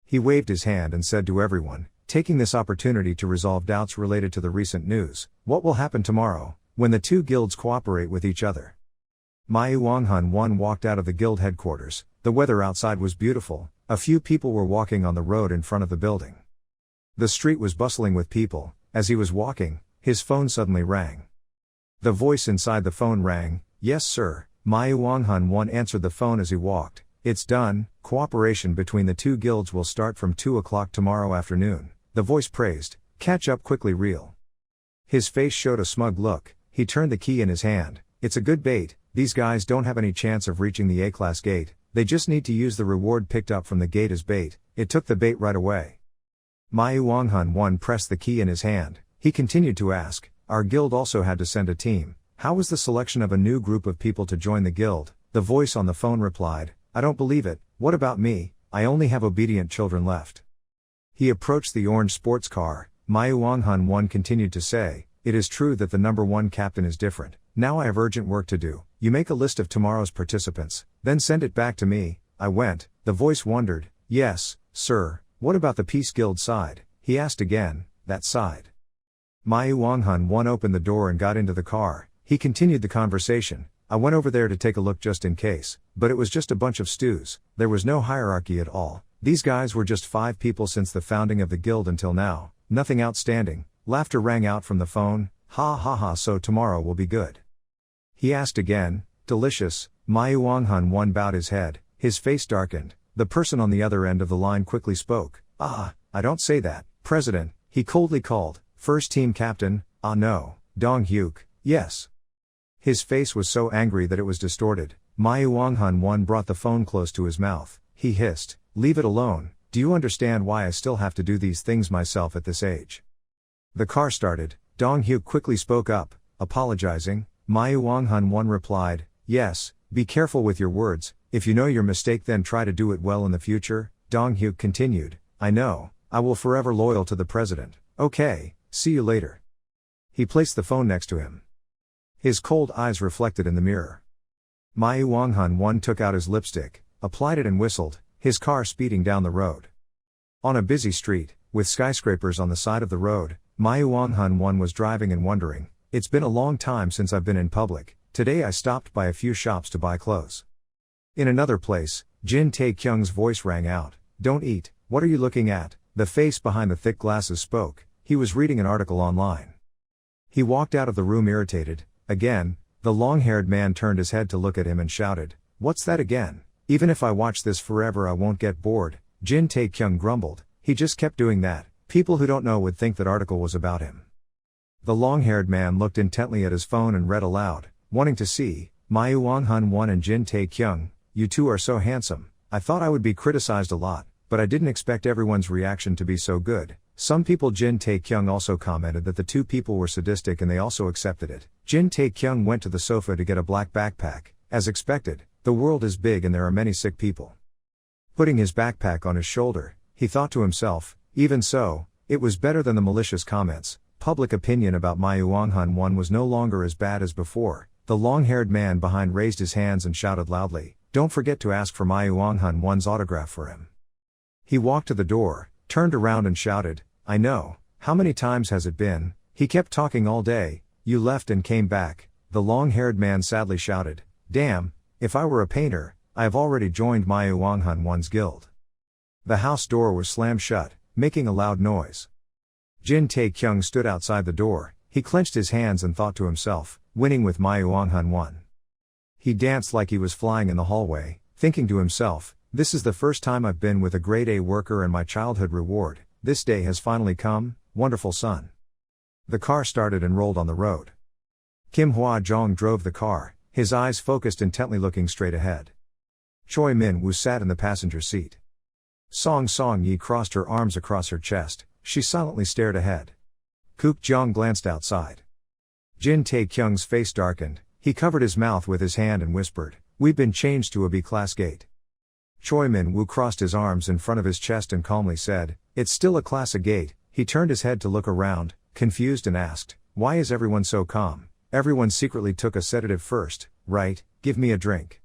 He waved his hand and said to everyone, taking this opportunity to resolve doubts related to the recent news, what will happen tomorrow, when the two guilds cooperate with each other? Myeonghun-won walked out of the guild headquarters. The weather outside was beautiful. A few people were walking on the road in front of the building. The street was bustling with people. As he was walking, his phone suddenly rang. The voice inside the phone rang, yes sir. Myeonghun-won answered the phone as he walked. It's done, cooperation between the two guilds will start from 2 o'clock tomorrow afternoon. The voice praised, catch up quickly real. His face showed a smug look. He turned the key in his hand. It's a good bait, these guys don't have any chance of reaching the A-class gate. They just need to use the reward picked up from the gate as bait. It took the bait right away. Myeonghun-won pressed the key in his hand. He continued to ask, our guild also had to send a team. How was the selection of a new group of people to join the guild? The voice on the phone replied, I don't believe it. What about me? I only have obedient children left. He approached the orange sports car. Myeonghun-won continued to say, it is true that the number 1 captain is different. Now I have urgent work to do. You make a list of tomorrow's participants, then send it back to me. I went. The voice wondered, yes, sir. What about the Peace Guild side? He asked again, that side. Myeonghun-won opened the door and got into the car. He continued the conversation. I went over there to take a look just in case, but it was just a bunch of stews. There was no hierarchy at all. These guys were just 5 people since the founding of the guild until now. Nothing outstanding. Laughter rang out from the phone. Ha, so tomorrow will be good. He asked again, delicious. Myeonghun-won bowed his head, his face darkened. The person on the other end of the line quickly spoke. I don't say that, President, he coldly called. First team captain, no, Dong Hyuk, yes. His face was so angry that it was distorted. Ma Yuanghun brought the phone close to his mouth. He hissed, "Leave it alone. Do you understand why I still have to do these things myself at this age?" The car started. Dong Hyuk quickly spoke up, apologizing. Ma Yuanghun replied, "Yes, be careful with your words. If you know your mistake, then try to do it well in the future." Dong Hyuk continued, "I know, I will forever loyal to the president. Okay, see you later." He placed the phone next to him. His cold eyes reflected in the mirror. Ma Yuanghun took out his lipstick, applied it and whistled, his car speeding down the road. On a busy street, with skyscrapers on the side of the road, Ma Yuanghun was driving and wondering, "It's been a long time since I've been in public. Today I stopped by a few shops to buy clothes." In another place, Jin Tae-kyung's voice rang out, "Don't eat, what are you looking at?" The face behind the thick glasses spoke. He was reading an article online. He walked out of the room irritated. Again, the long-haired man turned his head to look at him and shouted, "What's that again? Even if I watch this forever I won't get bored." Jin Tae-kyung grumbled, "He just kept doing that. People who don't know would think that article was about him." The long-haired man looked intently at his phone and read aloud, "Wanting to see, Ma Yuanghun and Jin Tae-kyung, you two are so handsome. I thought I would be criticized a lot, but I didn't expect everyone's reaction to be so good." Some people Jin Tae-kyung also commented that the two people were sadistic and they also accepted it. Jin Tae-kyung went to the sofa to get a black backpack. As expected, the world is big and there are many sick people. Putting his backpack on his shoulder, he thought to himself, even so, it was better than the malicious comments. Public opinion about Ma Yuanghun was no longer as bad as before. The long-haired man behind raised his hands and shouted loudly, "Don't forget to ask for Ma Yuanghun's autograph for him." He walked to the door, turned around and shouted, "I know, how many times has it been? He kept talking all day. You left and came back." The long-haired man sadly shouted, "Damn, if I were a painter, I have already joined Ma Yuanghun's guild." The house door was slammed shut, making a loud noise. Jin Tae-kyung stood outside the door. He clenched his hands and thought to himself, winning with Ma Yuanghun. He danced like he was flying in the hallway, thinking to himself, "This is the first time I've been with a grade A worker and my childhood reward. This day has finally come, wonderful son." The car started and rolled on the road. Kim Hwa-jong drove the car, his eyes focused intently looking straight ahead. Choi Min-woo sat in the passenger seat. Song Song-yi crossed her arms across her chest, she silently stared ahead. Kook-jong glanced outside. Jin Tae-kyung's face darkened, he covered his mouth with his hand and whispered, "We've been changed to a B-class gate." Choi Min-woo crossed his arms in front of his chest and calmly said, "It's still a class A gate." He turned his head to look around, confused and asked, "Why is everyone so calm? Everyone secretly took a sedative first, right? Give me a drink."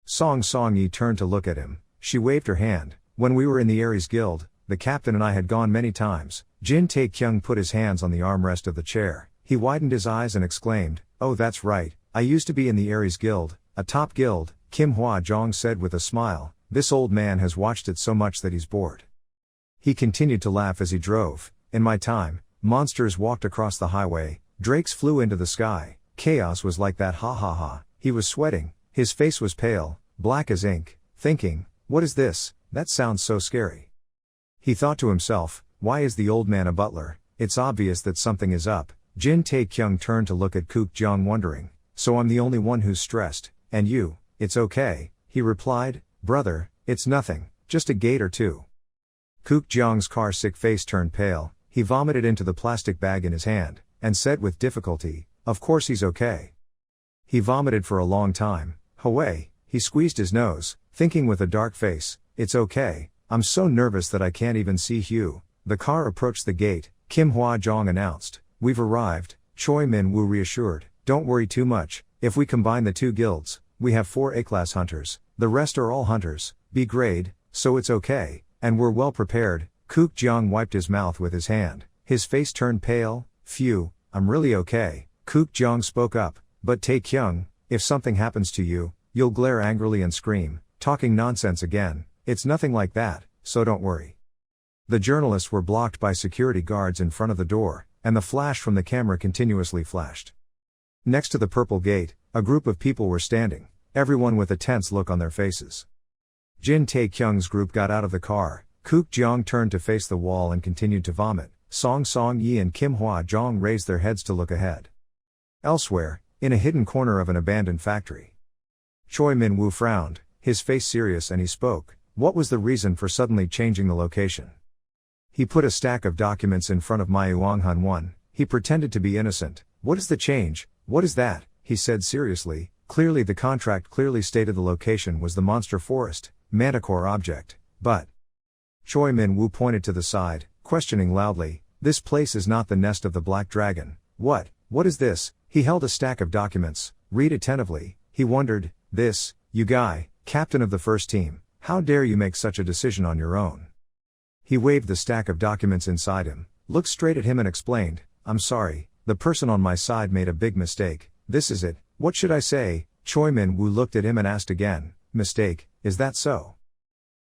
Song Song-yi turned to look at him, she waved her hand. "When we were in the Aries Guild, the captain and I had gone many times." Jin Tae-kyung put his hands on the armrest of the chair, he widened his eyes and exclaimed, "Oh that's right, I used to be in the Aries Guild, a top guild." Kim Hwa-jong said with a smile, "This old man has watched it so much that he's bored." He continued to laugh as he drove. "In my time, monsters walked across the highway, drakes flew into the sky, chaos was like that, ha ha ha." He was sweating, his face was pale, black as ink, thinking, "What is this? That sounds so scary." He thought to himself, why is the old man a butler? It's obvious that something is up. Jin Tae-kyung turned to look at Kook-jong wondering, "So I'm the only one who's stressed, and you, it's okay," he replied, "Brother, it's nothing, just a gate or two." Kook-jong's car-sick face turned pale, he vomited into the plastic bag in his hand, and said with difficulty, "Of course he's okay." He vomited for a long time. "Hway," he squeezed his nose, thinking with a dark face, "It's okay, I'm so nervous that I can't even see Hugh." The car approached the gate, Kim Hwa-jong announced, "We've arrived." Choi Min-woo reassured, "Don't worry too much, if we combine the two guilds, we have 4 A-class hunters, the rest are all hunters, B grade, so it's okay, and we're well prepared." Kook-jong wiped his mouth with his hand, his face turned pale. "Phew, I'm really okay." Kook-jong spoke up, "But Tae-kyung, if something happens to you, you'll glare angrily and scream, talking nonsense again." "It's nothing like that, so don't worry." The journalists were blocked by security guards in front of the door, and the flash from the camera continuously flashed. Next to the purple gate, a group of people were standing, everyone with a tense look on their faces. Jin Tae-kyung's group got out of the car, Kook-jong turned to face the wall and continued to vomit. Song Song-yi and Kim Hwa-jong raised their heads to look ahead. Elsewhere, in a hidden corner of an abandoned factory. Choi Min-woo frowned, his face serious, and he spoke. What was the reason for suddenly changing the location? He put a stack of documents in front of Wang-hun. He pretended to be innocent. What is the change? What is that? He said seriously. Clearly the contract clearly stated the location was the monster forest, manticore object, but... Choi Min-woo pointed to the side, questioning loudly. This place is not the nest of the Black Dragon. What is this? He held a stack of documents. Read attentively. He wondered, this, you guy, captain of the first team, how dare you make such a decision on your own? He waved the stack of documents inside him, looked straight at him and explained, I'm sorry, the person on my side made a big mistake. This is it. What should I say? Choi Min-woo looked at him and asked again, mistake, is that so?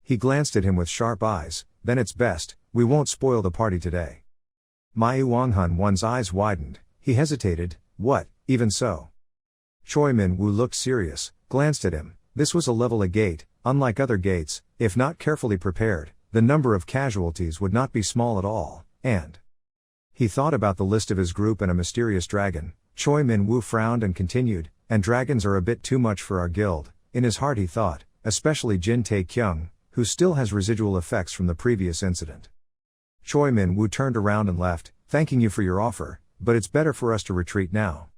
He glanced at him with sharp eyes. Then it's best, we won't spoil the party today. Wang-hun's eyes widened. He hesitated. What, even so? Choi Min-woo looked serious, glanced at him. This was a level A gate. Unlike other gates, if not carefully prepared, the number of casualties would not be small at all, and... He thought about the list of his group and a mysterious dragon. Choi Min-woo frowned and continued, and dragons are a bit too much for our guild. In his heart he thought, especially Jin Tae-kyung, who still has residual effects from the previous incident. Choi Min-woo turned around and left, thanking you for your offer, but it's better for us to retreat now.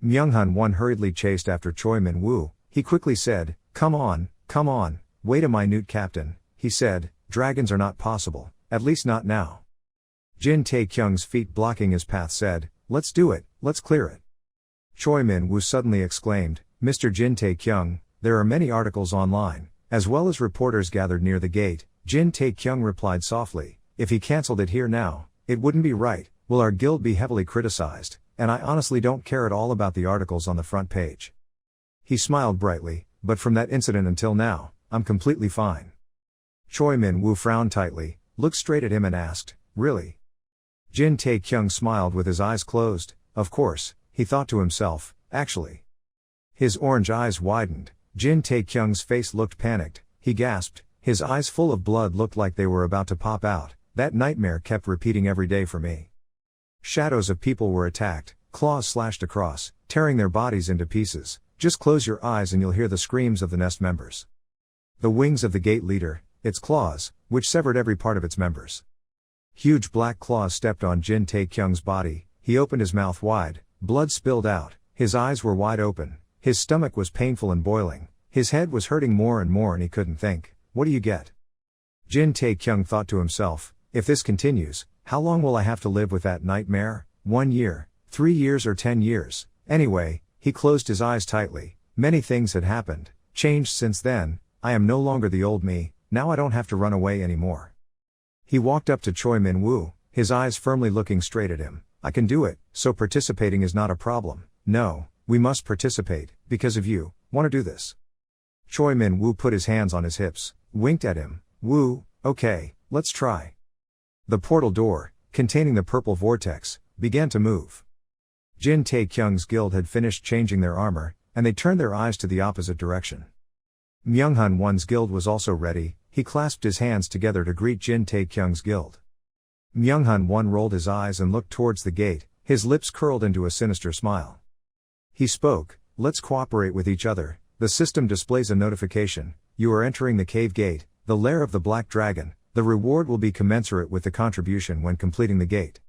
Myung-hun hurriedly chased after Choi Min-woo. He quickly said, come on, wait a minute captain, he said, dragons are not possible, at least not now. Jin Tae-kyung's feet blocking his path said, let's do it, let's clear it. Choi Min-woo suddenly exclaimed, Mr. Jin Tae-kyung, there are many articles online, as well as reporters gathered near the gate. Jin Tae-kyung replied softly, if he cancelled it here now, it wouldn't be right, will our guild be heavily criticized, and I honestly don't care at all about the articles on the front page. He smiled brightly, but from that incident until now, I'm completely fine. Choi Min-woo frowned tightly, looked straight at him and asked, really? Jin Tae-kyung smiled with his eyes closed. Of course, he thought to himself, actually. His orange eyes widened. Jin Tae-kyung's face looked panicked. He gasped, his eyes full of blood looked like they were about to pop out. That nightmare kept repeating every day for me. Shadows of people were attacked, claws slashed across, tearing their bodies into pieces. Just close your eyes and you'll hear the screams of the nest members. The wings of the gate leader, its claws, which severed every part of its members. Huge black claws stepped on Jin Tae-kyung's body. He opened his mouth wide, blood spilled out, his eyes were wide open, his stomach was painful and boiling, his head was hurting more and he couldn't think. What do you get? Jin Tae-kyung thought to himself, if this continues, how long will I have to live with that nightmare? 1 year, 3 years or 10 years? Anyway, he closed his eyes tightly. Many things had happened, changed since then. I am no longer the old me, now I don't have to run away anymore. He walked up to Choi Min-woo, his eyes firmly looking straight at him. I can do it, so participating is not a problem. No, we must participate, because of you. Want to do this? Choi Min-woo put his hands on his hips, winked at him. Woo, okay, let's try. The portal door, containing the purple vortex, began to move. Jin Tae-kyung's guild had finished changing their armor, and they turned their eyes to the opposite direction. Myung-hun's guild was also ready. He clasped his hands together to greet Jin Tae-kyung's guild. Myung-hun rolled his eyes and looked towards the gate, his lips curled into a sinister smile. He spoke, let's cooperate with each other. The system displays a notification. You are entering the cave gate, the lair of the Black Dragon. The reward will be commensurate with the contribution when completing the gate.